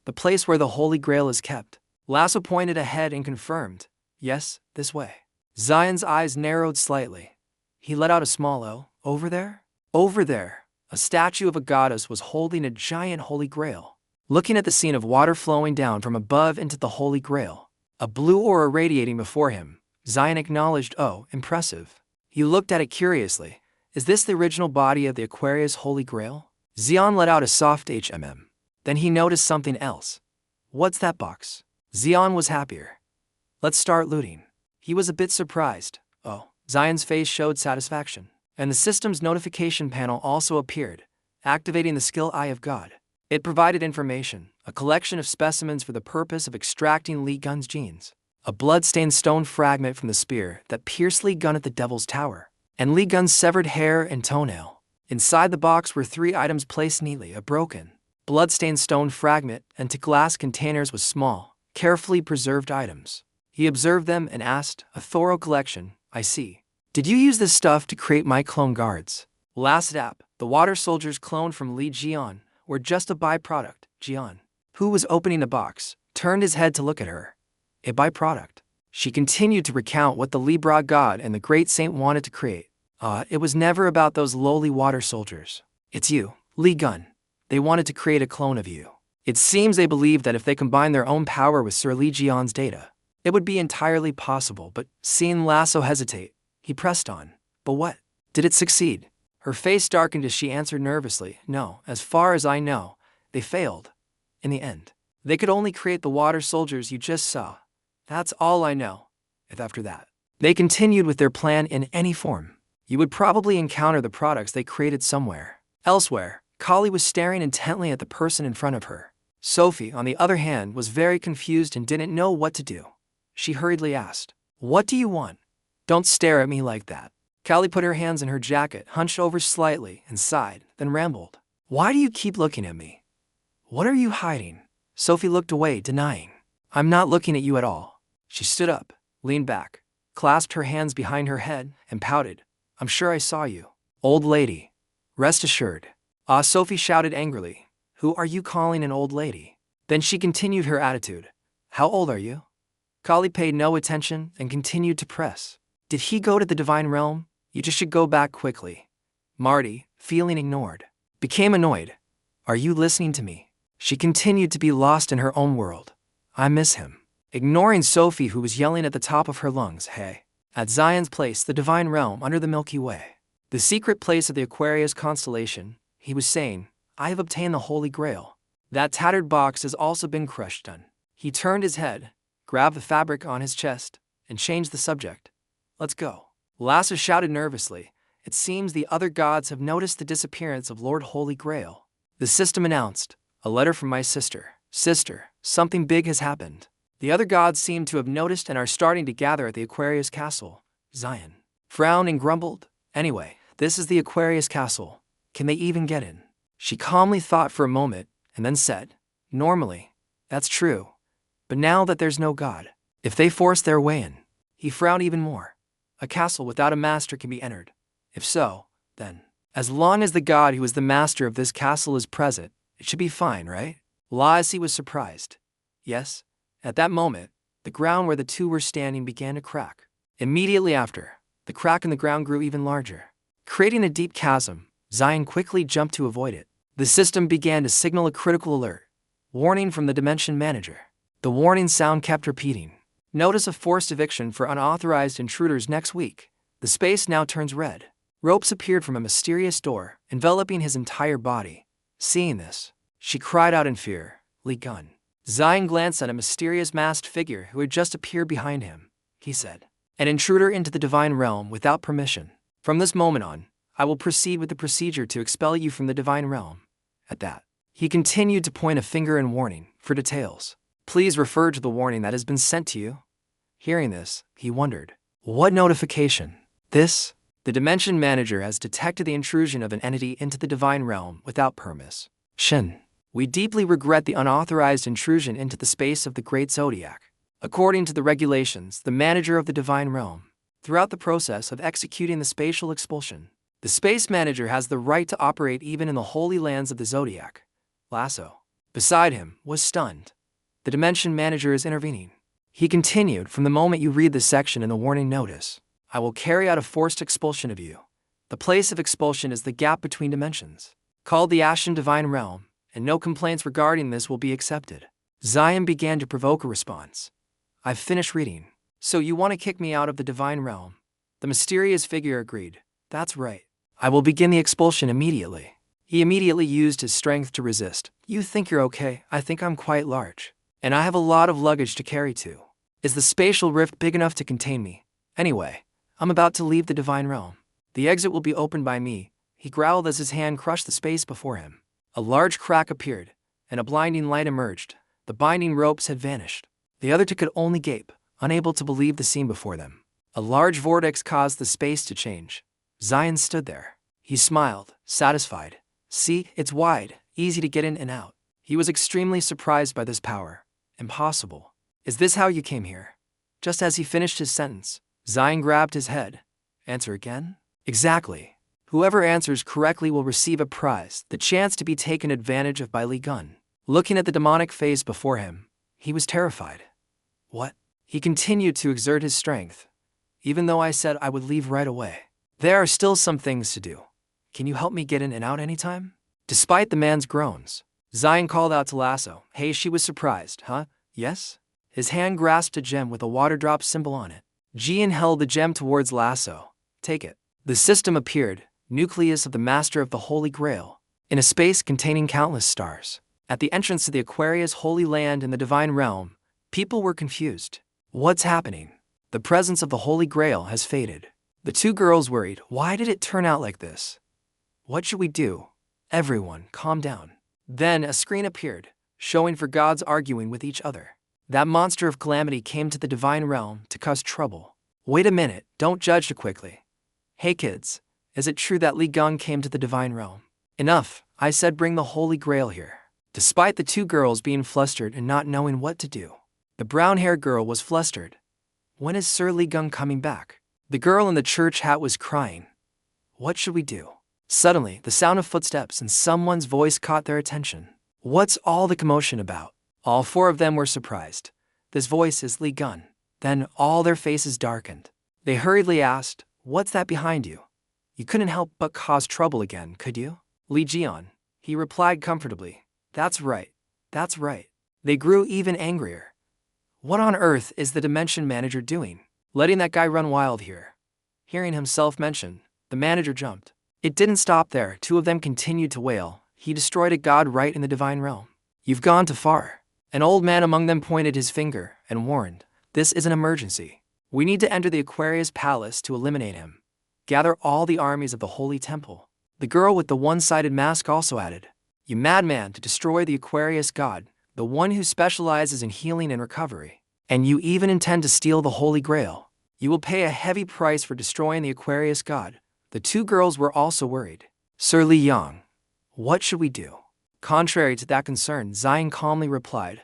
where the Holy Grail is kept?" Lasso pointed ahead and confirmed, "Yes, this way." Zion's eyes narrowed slightly. He let out a small "Oh, over there?" Over there, a statue of a goddess was holding a giant Holy Grail. Looking at the scene of water flowing down from above into the Holy Grail, a blue aura radiating before him, Zion acknowledged, "Oh, impressive." He looked at it curiously. "Is this the original body of the Aquarius Holy Grail?" Zion let out a soft HMM. Then he noticed something else. "What's that box?" Zion was happier. "Let's start looting." He was a bit surprised. "Oh." Zion's face showed satisfaction, and the system's notification panel also appeared, activating the skill Eye of God. It provided information, a collection of specimens for the purpose of extracting Lion's genes, a blood-stained stone fragment from the spear that pierced Liion at the Devil's Tower, and Lion's severed hair and toenail. Inside the box were 3 items placed neatly, a broken, blood-stained stone fragment, and 2 glass containers with small, carefully preserved items. He observed them and asked, "A thorough collection, I see. Did you use this stuff to create my clone guards?" Last app, the water soldiers cloned from Liion were just a byproduct. Jian, who was opening the box, turned his head to look at her. A byproduct. She continued to recount what the Libra god and the great saint wanted to create. It was never about those lowly water soldiers. It's you, Liion. They wanted to create a clone of you. It seems they believed that if they combined their own power with Sir Liion's data, it would be entirely possible, but seeing Lasso hesitate, he pressed on. "But what? Did it succeed?" Her face darkened as she answered nervously, "No, as far as I know, they failed. In the end, they could only create the water soldiers you just saw. That's all I know. If after that, they continued with their plan in any form, you would probably encounter the products they created somewhere elsewhere." Kali was staring intently at the person in front of her. Sophie, on the other hand, was very confused and didn't know what to do. She hurriedly asked, "What do you want? Don't stare at me like that." Kali put her hands in her jacket, hunched over slightly, and sighed, then rambled, "Why do you keep looking at me? What are you hiding?" Sophie looked away, denying, "I'm not looking at you at all." She stood up, leaned back, clasped her hands behind her head, and pouted, "I'm sure I saw you. Old lady. Rest assured." Sophie shouted angrily, "Who are you calling an old lady?" Then she continued her attitude. "How old are you?" Kali paid no attention and continued to press. "Did he go to the divine realm? You just should go back quickly." Marty, feeling ignored, became annoyed. "Are you listening to me?" She continued to be lost in her own world. I miss him. Ignoring Sophie, who was yelling at the top of her lungs, hey. At Zion's place, the divine realm under the Milky Way, the secret place of the Aquarius constellation, he was saying, I have obtained the Holy Grail. That tattered box has also been crushed done. He turned his head, grabbed the fabric on his chest, and changed the subject. Let's go. Lasso shouted nervously. It seems the other gods have noticed the disappearance of Lord Holy Grail. The system announced, a letter from my sister. Sister, something big has happened. The other gods seem to have noticed and are starting to gather at the Aquarius castle. Zion frowned and grumbled. Anyway, this is the Aquarius castle. Can they even get in? She calmly thought for a moment and then said, normally, that's true. But now that there's no god, if they force their way in, he frowned even more. A castle without a master can be entered. If so, then, as long as the god who is the master of this castle is present, it should be fine, right? Lassie was surprised. Yes. At that moment, the ground where the two were standing began to crack. Immediately after, the crack in the ground grew even larger, creating a deep chasm. Zion quickly jumped to avoid it. The system began to signal a critical alert. Warning from the Dimension Manager. The warning sound kept repeating. Notice of forced eviction for unauthorized intruders next week. The space now turns red. Ropes appeared from a mysterious door, enveloping his entire body. Seeing this, she cried out in fear, Liion. Zion glanced at a mysterious masked figure who had just appeared behind him. He said, an intruder into the divine realm without permission. From this moment on, I will proceed with the procedure to expel you from the divine realm. At that, he continued to point a finger in warning. For details, please refer to the warning that has been sent to you. Hearing this, he wondered, what notification? This? The Dimension Manager has detected the intrusion of an entity into the divine realm without permission. We deeply regret the unauthorized intrusion into the space of the Great Zodiac. According to the regulations, the manager of the divine realm, throughout the process of executing the spatial expulsion, the space manager has the right to operate even in the holy lands of the Zodiac. Lasso, beside him, was stunned. The Dimension Manager is intervening. He continued, from the moment you read this section in the warning notice, I will carry out a forced expulsion of you. The place of expulsion is the gap between dimensions, called the Ashen Divine Realm, and no complaints regarding this will be accepted. Zion began to provoke a response. I've finished reading. So you want to kick me out of the divine realm? The mysterious figure agreed. That's right. I will begin the expulsion immediately. He immediately used his strength to resist. You think you're okay? I think I'm quite large. And I have a lot of luggage to carry too. Is the spatial rift big enough to contain me? Anyway, I'm about to leave the divine realm. The exit will be opened by me. He growled as his hand crushed the space before him. A large crack appeared, and a blinding light emerged. The binding ropes had vanished. The other two could only gape, unable to believe the scene before them. A large vortex caused the space to change. Zion stood there. He smiled, satisfied. See, it's wide, easy to get in and out. He was extremely surprised by this power. Impossible. Is this how you came here? Just as he finished his sentence, Zion grabbed his head. Answer again? Exactly. Whoever answers correctly will receive a prize, the chance to be taken advantage of by Liion. Looking at the demonic face before him, he was terrified. What? He continued to exert his strength. Even though I said I would leave right away, there are still some things to do. Can you help me get in and out anytime? Despite the man's groans, Zion called out to Lasso. Hey, she was surprised, huh? Yes? His hand grasped a gem with a water drop symbol on it. Jian held the gem towards Lasso. Take it. The system appeared, nucleus of the master of the Holy Grail, in a space containing countless stars. At the entrance to the Aquarius Holy Land in the Divine Realm, people were confused. What's happening? The presence of the Holy Grail has faded. The two girls worried. Why did it turn out like this? What should we do? Everyone, calm down. Then a screen appeared, showing four gods arguing with each other. That monster of calamity came to the Divine Realm to cause trouble. Wait a minute, don't judge too quickly. Hey kids, is it true that Liion came to the Divine Realm? Enough, I said bring the Holy Grail here. Despite the two girls being flustered and not knowing what to do, the brown-haired girl was flustered. When is Sir Liion coming back? The girl in the church hat was crying. What should we do? Suddenly, the sound of footsteps and someone's voice caught their attention. What's all the commotion about? All four of them were surprised. This voice is Liion. Then all their faces darkened. They hurriedly asked, what's that behind you? You couldn't help but cause trouble again, could you? Liion, he replied comfortably. That's right. That's right. They grew even angrier. What on earth is the dimension manager doing? Letting that guy run wild here. Hearing himself mentioned, the manager jumped. It didn't stop there, two of them continued to wail. He destroyed a god right in the divine realm. You've gone too far. An old man among them pointed his finger and warned, this is an emergency. We need to enter the Aquarius palace to eliminate him. Gather all the armies of the holy temple. The girl with the one-sided mask also added, you madman, to destroy the Aquarius god, the one who specializes in healing and recovery. And you even intend to steal the Holy Grail. You will pay a heavy price for destroying the Aquarius god. The two girls were also worried. Sir Liion, what should we do? Contrary to that concern, Zion calmly replied,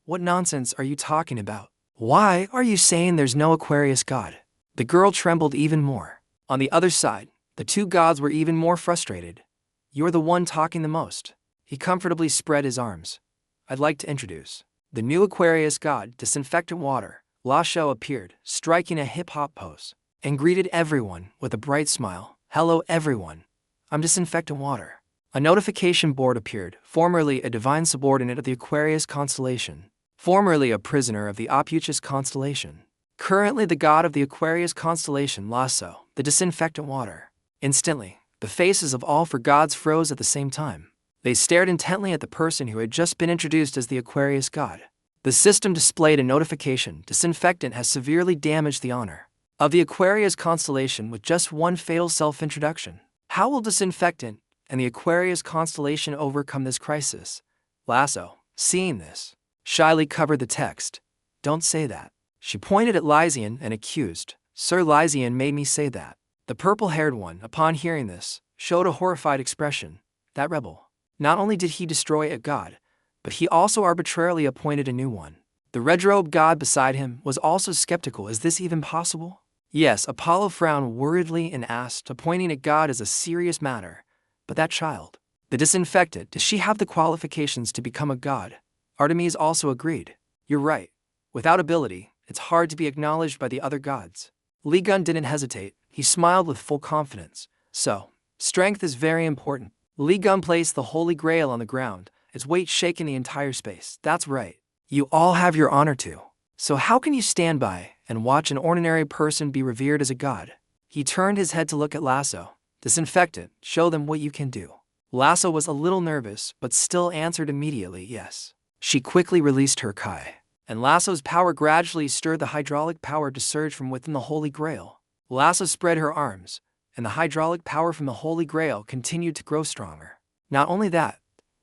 what nonsense are you talking about? Why are you saying there's no Aquarius god? The girl trembled even more. On the other side, the two gods were even more frustrated. You're the one talking the most. He comfortably spread his arms. I'd like to introduce the new Aquarius god, Disinfectant Water. Liion appeared, striking a hip-hop pose, and greeted everyone with a bright smile. Hello everyone. I'm Disinfectant Water. A notification board appeared, formerly a divine subordinate of the Aquarius constellation, formerly a prisoner of the opuchus constellation, currently the god of the Aquarius constellation, Liion, the Disinfectant Water. Instantly, the faces of all four gods froze at the same time. They stared intently at the person who had just been introduced as the Aquarius god. The system displayed a notification. Disinfectant has severely damaged the honor of the Aquarius constellation with just one fatal self-introduction. How will Disinfectant and the Aquarius constellation overcome this crisis? Liion, seeing this, shyly covered the text. Don't say that. She pointed at Liion and accused, Sir Liion made me say that. The purple-haired one, upon hearing this, showed a horrified expression. That rebel. Not only did he destroy a god, but he also arbitrarily appointed a new one. The red-robed god beside him was also skeptical. Is this even possible? Yes, Apollo frowned worriedly and asked, appointing a god is a serious matter. But that child, the Disinfectant, does she have the qualifications to become a god? Artemis also agreed. You're right. Without ability, it's hard to be acknowledged by the other gods. Liion didn't hesitate. He smiled with full confidence. So, strength is very important. Liion placed the Holy Grail on the ground, its weight shaking the entire space. That's right. You all have your honor too. So how can you stand by and watch an ordinary person be revered as a god? He turned his head to look at Liion. Disinfectant, show them what you can do. Liion was a little nervous, but still answered immediately yes. She quickly released her kai, and Lion's power gradually stirred the hydraulic power to surge from within the Holy Grail. Liion spread her arms, and the hydraulic power from the Holy Grail continued to grow stronger. Not only that,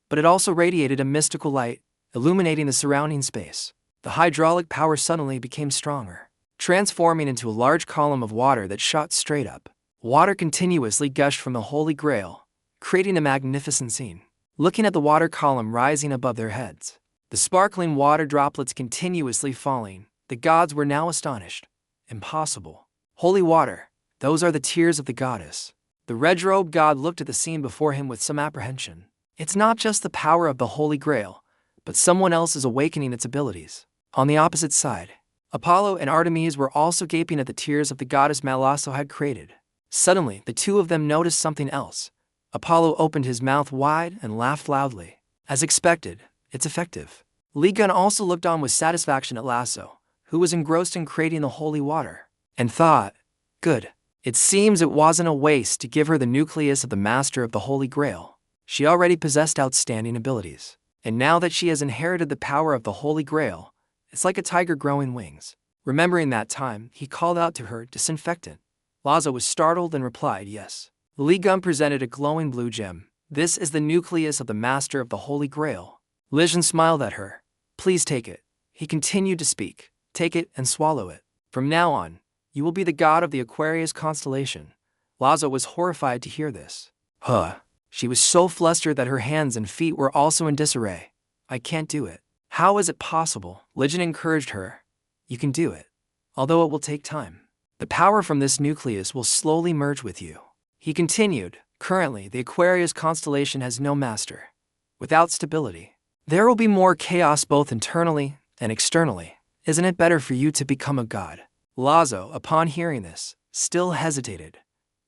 but it also radiated a mystical light, illuminating the surrounding space. The hydraulic power suddenly became stronger, transforming into a large column of water that shot straight up. Water continuously gushed from the Holy Grail, creating a magnificent scene. Looking at the water column rising above their heads, the sparkling water droplets continuously falling, the gods were now astonished. Impossible. Holy water, those are the tears of the goddess. The red-robed god looked at the scene before him with some apprehension. It's not just the power of the Holy Grail, but someone else is awakening its abilities. On the opposite side, Apollo and Artemis were also gaping at the tears of the goddess Liion had created. Suddenly, the two of them noticed something else. Apollo opened his mouth wide and laughed loudly. As expected, it's effective. Liion also looked on with satisfaction at Liion, who was engrossed in creating the holy water, and thought, good. It seems it wasn't a waste to give her the nucleus of the master of the Holy Grail. She already possessed outstanding abilities, and now that she has inherited the power of the Holy Grail, it's like a tiger growing wings. Remembering that time, he called out to her, Disinfectant. Liion was startled and replied, yes. Liion presented a glowing blue gem. This is the nucleus of the master of the Holy Grail. Liion smiled at her. Please take it. He continued to speak. Take it and swallow it. From now on, you will be the god of the Aquarius constellation. Liion was horrified to hear this. She was so flustered that her hands and feet were also in disarray. I can't do it. How is it possible? Liion encouraged her. You can do it. Although it will take time. The power from this nucleus will slowly merge with you. He continued, currently the Aquarius constellation has no master. Without stability, there will be more chaos both internally and externally. Isn't it better for you to become a god? Liion, upon hearing this, still hesitated.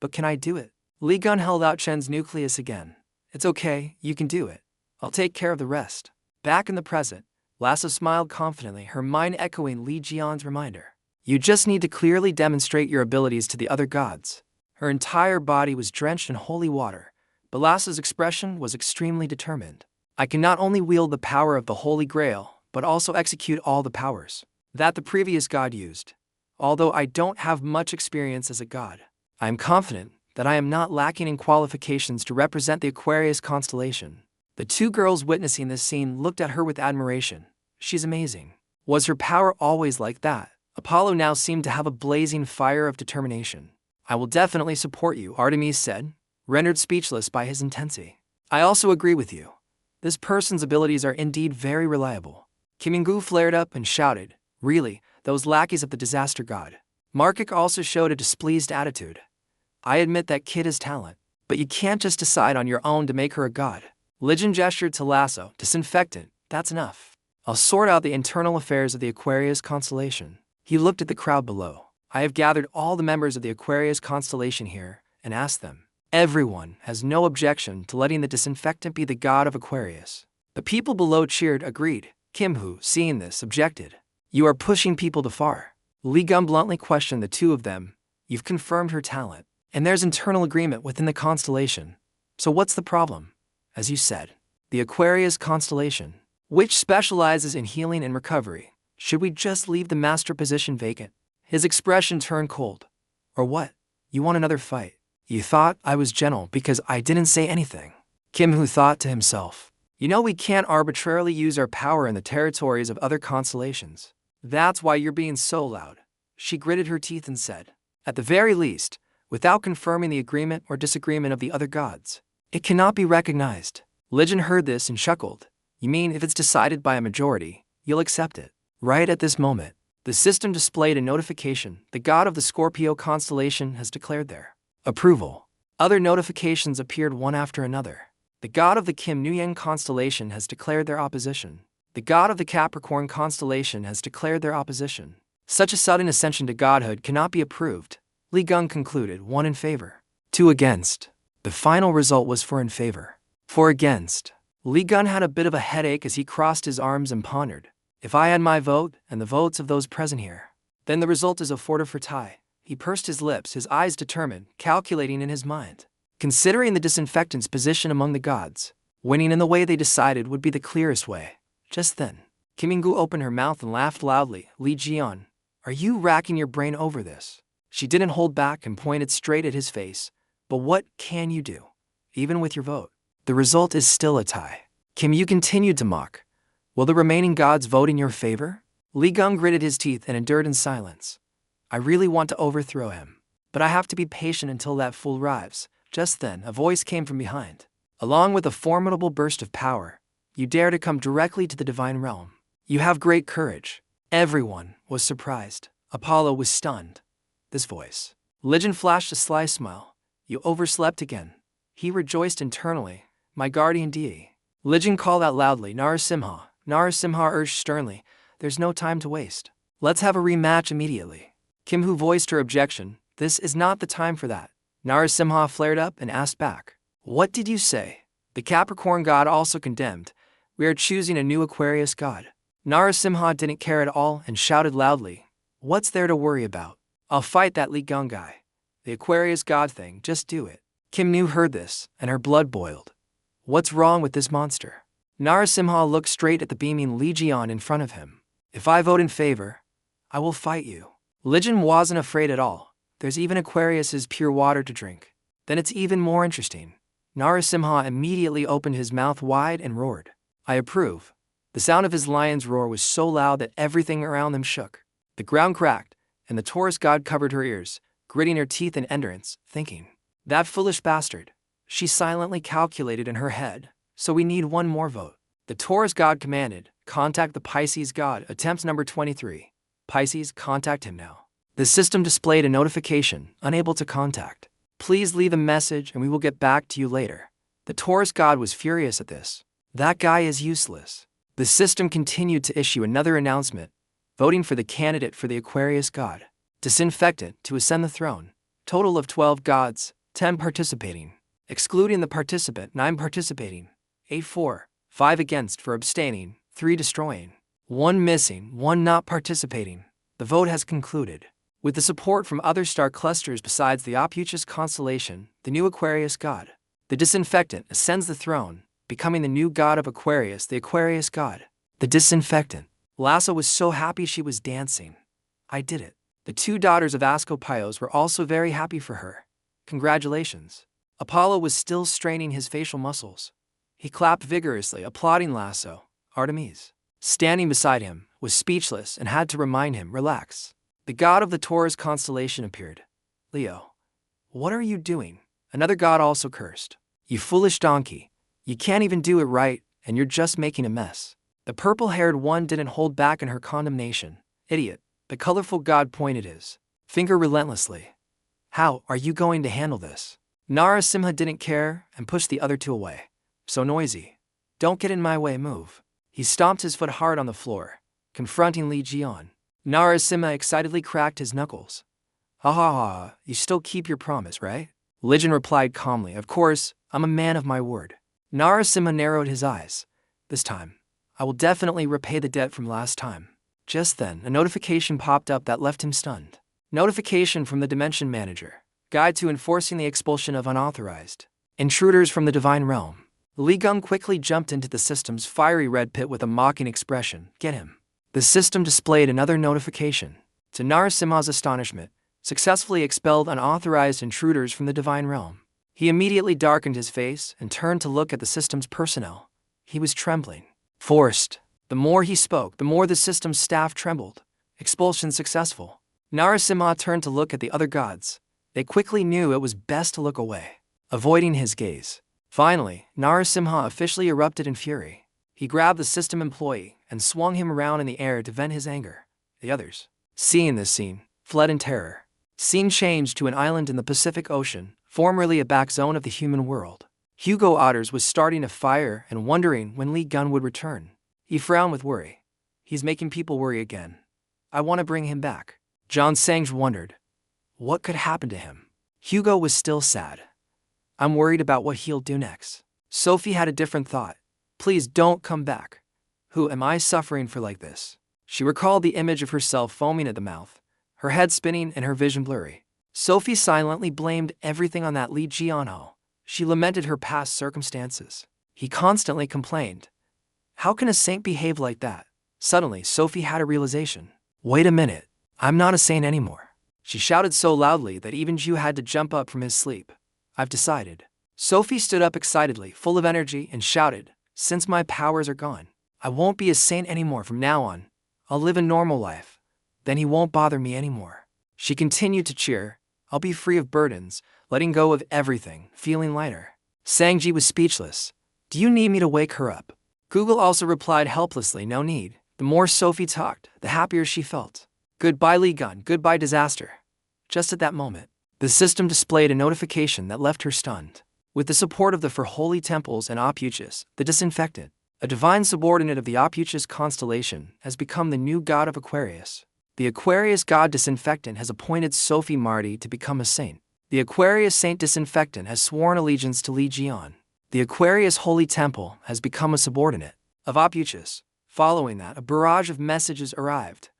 But can I do it? Liion held out Chen's nucleus again. It's okay, you can do it. I'll take care of the rest. Back in the present, Lasso smiled confidently, her mind echoing Liion's reminder. You just need to clearly demonstrate your abilities to the other gods. Her entire body was drenched in holy water, but Lasso's expression was extremely determined. I can not only wield the power of the Holy Grail, but also execute all the powers that the previous god used. Although I don't have much experience as a god, I am confident that I am not lacking in qualifications to represent the Aquarius constellation. The two girls witnessing this scene looked at her with admiration. She's amazing. Was her power always like that? Apollo now seemed to have a blazing fire of determination. I will definitely support you, Artemis said, rendered speechless by his intensity. I also agree with you. This person's abilities are indeed very reliable. Kim Yong-gu flared up and shouted, really, those lackeys of the disaster god. Markic also showed a displeased attitude. I admit that kid has talent, but you can't just decide on your own to make her a god. Liion gestured to Lasso, disinfectant, that's enough. I'll sort out the internal affairs of the Aquarius constellation. He looked at the crowd below. I have gathered all the members of the Aquarius constellation here and asked them. Everyone has no objection to letting the disinfectant be the god of Aquarius. The people below cheered, agreed. Kim Hu, seeing this, objected. You are pushing people too far. Liion bluntly questioned the two of them. You've confirmed her talent, and there's internal agreement within the constellation. So what's the problem? As you said, the Aquarius constellation, which specializes in healing and recovery. Should we just leave the master position vacant? His expression turned cold. Or what? You want another fight? You thought I was gentle because I didn't say anything. Kim Hu thought to himself. You know we can't arbitrarily use our power in the territories of other constellations. That's why you're being so loud. She gritted her teeth and said. At the very least, without confirming the agreement or disagreement of the other gods, it cannot be recognized. Liion heard this and chuckled. You mean if it's decided by a majority, you'll accept it? Right at this moment, the system displayed a notification. The god of the Scorpio constellation has declared their approval. Other notifications appeared one after another. The god of the Kim Nguyen constellation has declared their opposition. The god of the Capricorn constellation has declared their opposition. Such a sudden ascension to godhood cannot be approved. Liion concluded, 1 in favor, 2 against. The final result was 4 in favor, 4 against. Liion had a bit of a headache as he crossed his arms and pondered. If I had my vote and the votes of those present here, then the result is a 4 for tie. He pursed his lips, his eyes determined, calculating in his mind. Considering the disinfectant's position among the gods, winning in the way they decided would be the clearest way. Just then, Kim Yong-gu opened her mouth and laughed loudly. Liion, are you racking your brain over this? She didn't hold back and pointed straight at his face. But what can you do? Even with your vote, the result is still a tie. Kim, you continued to mock. Will the remaining gods vote in your favor? Liion gritted his teeth and endured in silence. I really want to overthrow him, but I have to be patient until that fool arrives. Just then, a voice came from behind. Along with a formidable burst of power, you dare to come directly to the divine realm. You have great courage. Everyone was surprised. Apollo was stunned. This voice. Liion flashed a sly smile. You overslept again. He rejoiced internally. My guardian deity. Liion called out loudly, Narasimha. Narasimha urged sternly. There's no time to waste. Let's have a rematch immediately. Kim Hu voiced her objection. This is not the time for that. Narasimha flared up and asked back. What did you say? The Capricorn god also condemned. We are choosing a new Aquarius god. Narasimha didn't care at all and shouted loudly. What's there to worry about? I'll fight that Liion guy. The Aquarius god thing, just do it. Kim Nu heard this, and her blood boiled. What's wrong with this monster? Narasimha looked straight at the beaming Liion in front of him. If I vote in favor, I will fight you. Liion wasn't afraid at all. There's even Aquarius's pure water to drink. Then it's even more interesting. Narasimha immediately opened his mouth wide and roared. I approve. The sound of his lion's roar was so loud that everything around them shook. The ground cracked, and the Taurus god covered her ears, gritting her teeth in endurance, thinking, that foolish bastard. She silently calculated in her head, so we need one more vote. The Taurus god commanded, contact the Pisces god, attempt number 23. Pisces, contact him now. The system displayed a notification, unable to contact. Please leave a message and we will get back to you later. The Taurus god was furious at this. That guy is useless. The system continued to issue another announcement, voting for the candidate for the Aquarius god. Disinfectant to ascend the throne. Total of 12 gods, 10 participating. Excluding the participant, 9 participating. 8 for, 5 against for abstaining, 3 destroying. One missing, one not participating. The vote has concluded. With the support from other star clusters besides the Opuchus constellation, the new Aquarius god, the disinfectant, ascends the throne, becoming the new god of Aquarius, the Aquarius god. The disinfectant. Lasso was so happy she was dancing. I did it. The two daughters of Asclepios were also very happy for her. Congratulations. Apollo was still straining his facial muscles. He clapped vigorously, applauding Lasso. Artemis, standing beside him, was speechless and had to remind him, relax. The god of the Taurus constellation appeared. Leo, what are you doing? Another god also cursed. You foolish donkey. You can't even do it right, and you're just making a mess. The purple-haired one didn't hold back in her condemnation. Idiot. The colorful god pointed his finger relentlessly. How are you going to handle this? Narasimha didn't care and pushed the other two away. So noisy. Don't get in my way, move. He stomped his foot hard on the floor, confronting Liion. Narasimha excitedly cracked his knuckles. Ha ha ha, you still keep your promise, right? Liion replied calmly, of course, I'm a man of my word. Narasimha narrowed his eyes. This time, I will definitely repay the debt from last time. Just then, a notification popped up that left him stunned. Notification from the Dimension Manager. Guide to enforcing the expulsion of unauthorized intruders from the divine realm. Liion quickly jumped into the system's fiery red pit with a mocking expression. Get him. The system displayed another notification. To Narasimha's astonishment, successfully expelled unauthorized intruders from the divine realm. He immediately darkened his face and turned to look at the system's personnel. He was trembling. Forced. The more he spoke, the more the system's staff trembled. Expulsion successful. Narasimha turned to look at the other gods. They quickly knew it was best to look away, avoiding his gaze. Finally, Narasimha officially erupted in fury. He grabbed the system employee and swung him around in the air to vent his anger. The others, seeing this scene, fled in terror. Scene changed to an island in the Pacific Ocean, formerly a back zone of the human world. Hugo Otters was starting a fire and wondering when Liion would return. He frowned with worry. He's making people worry again. I want to bring him back. John Sanji wondered. What could happen to him? Hugo was still sad. I'm worried about what he'll do next. Sophie had a different thought. Please don't come back. Who am I suffering for like this? She recalled the image of herself foaming at the mouth, her head spinning and her vision blurry. Sophie silently blamed everything on that Liion. She lamented her past circumstances. He constantly complained. How can a saint behave like that? Suddenly, Sophie had a realization. Wait a minute. I'm not a saint anymore. She shouted so loudly that even Ju had to jump up from his sleep. I've decided. Sophie stood up excitedly, full of energy, and shouted, since my powers are gone, I won't be a saint anymore from now on. I'll live a normal life. Then he won't bother me anymore. She continued to cheer. I'll be free of burdens, letting go of everything, feeling lighter. Sanji was speechless. Do you need me to wake her up? Google also replied helplessly, no need. The more Sophie talked, the happier she felt. Goodbye Liion, goodbye disaster. Just at that moment, the system displayed a notification that left her stunned. With the support of the four holy temples and Opuchus, the disinfectant, a divine subordinate of the Opuchus constellation, has become the new god of Aquarius. The Aquarius god disinfectant has appointed Sophie Marty to become a saint. The Aquarius saint disinfectant has sworn allegiance to Liion. The Aquarius holy temple has become a subordinate of Opuchus. Following that, a barrage of messages arrived.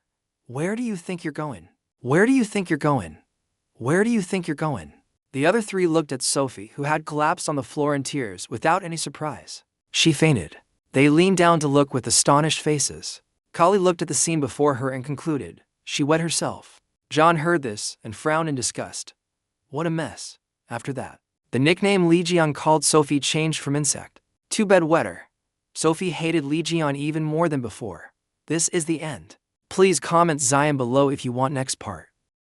Where do you think you're going? Where do you think you're going? Where do you think you're going? The other three looked at Sophie, who had collapsed on the floor in tears without any surprise. She fainted. They leaned down to look with astonished faces. Kali looked at the scene before her and concluded, she wet herself. John heard this and frowned in disgust. What a mess. After that, the nickname Liion called Sophie changed from insect to bedwetter. Sophie hated Liion even more than before. This is the end. Please comment Zion below if you want next part.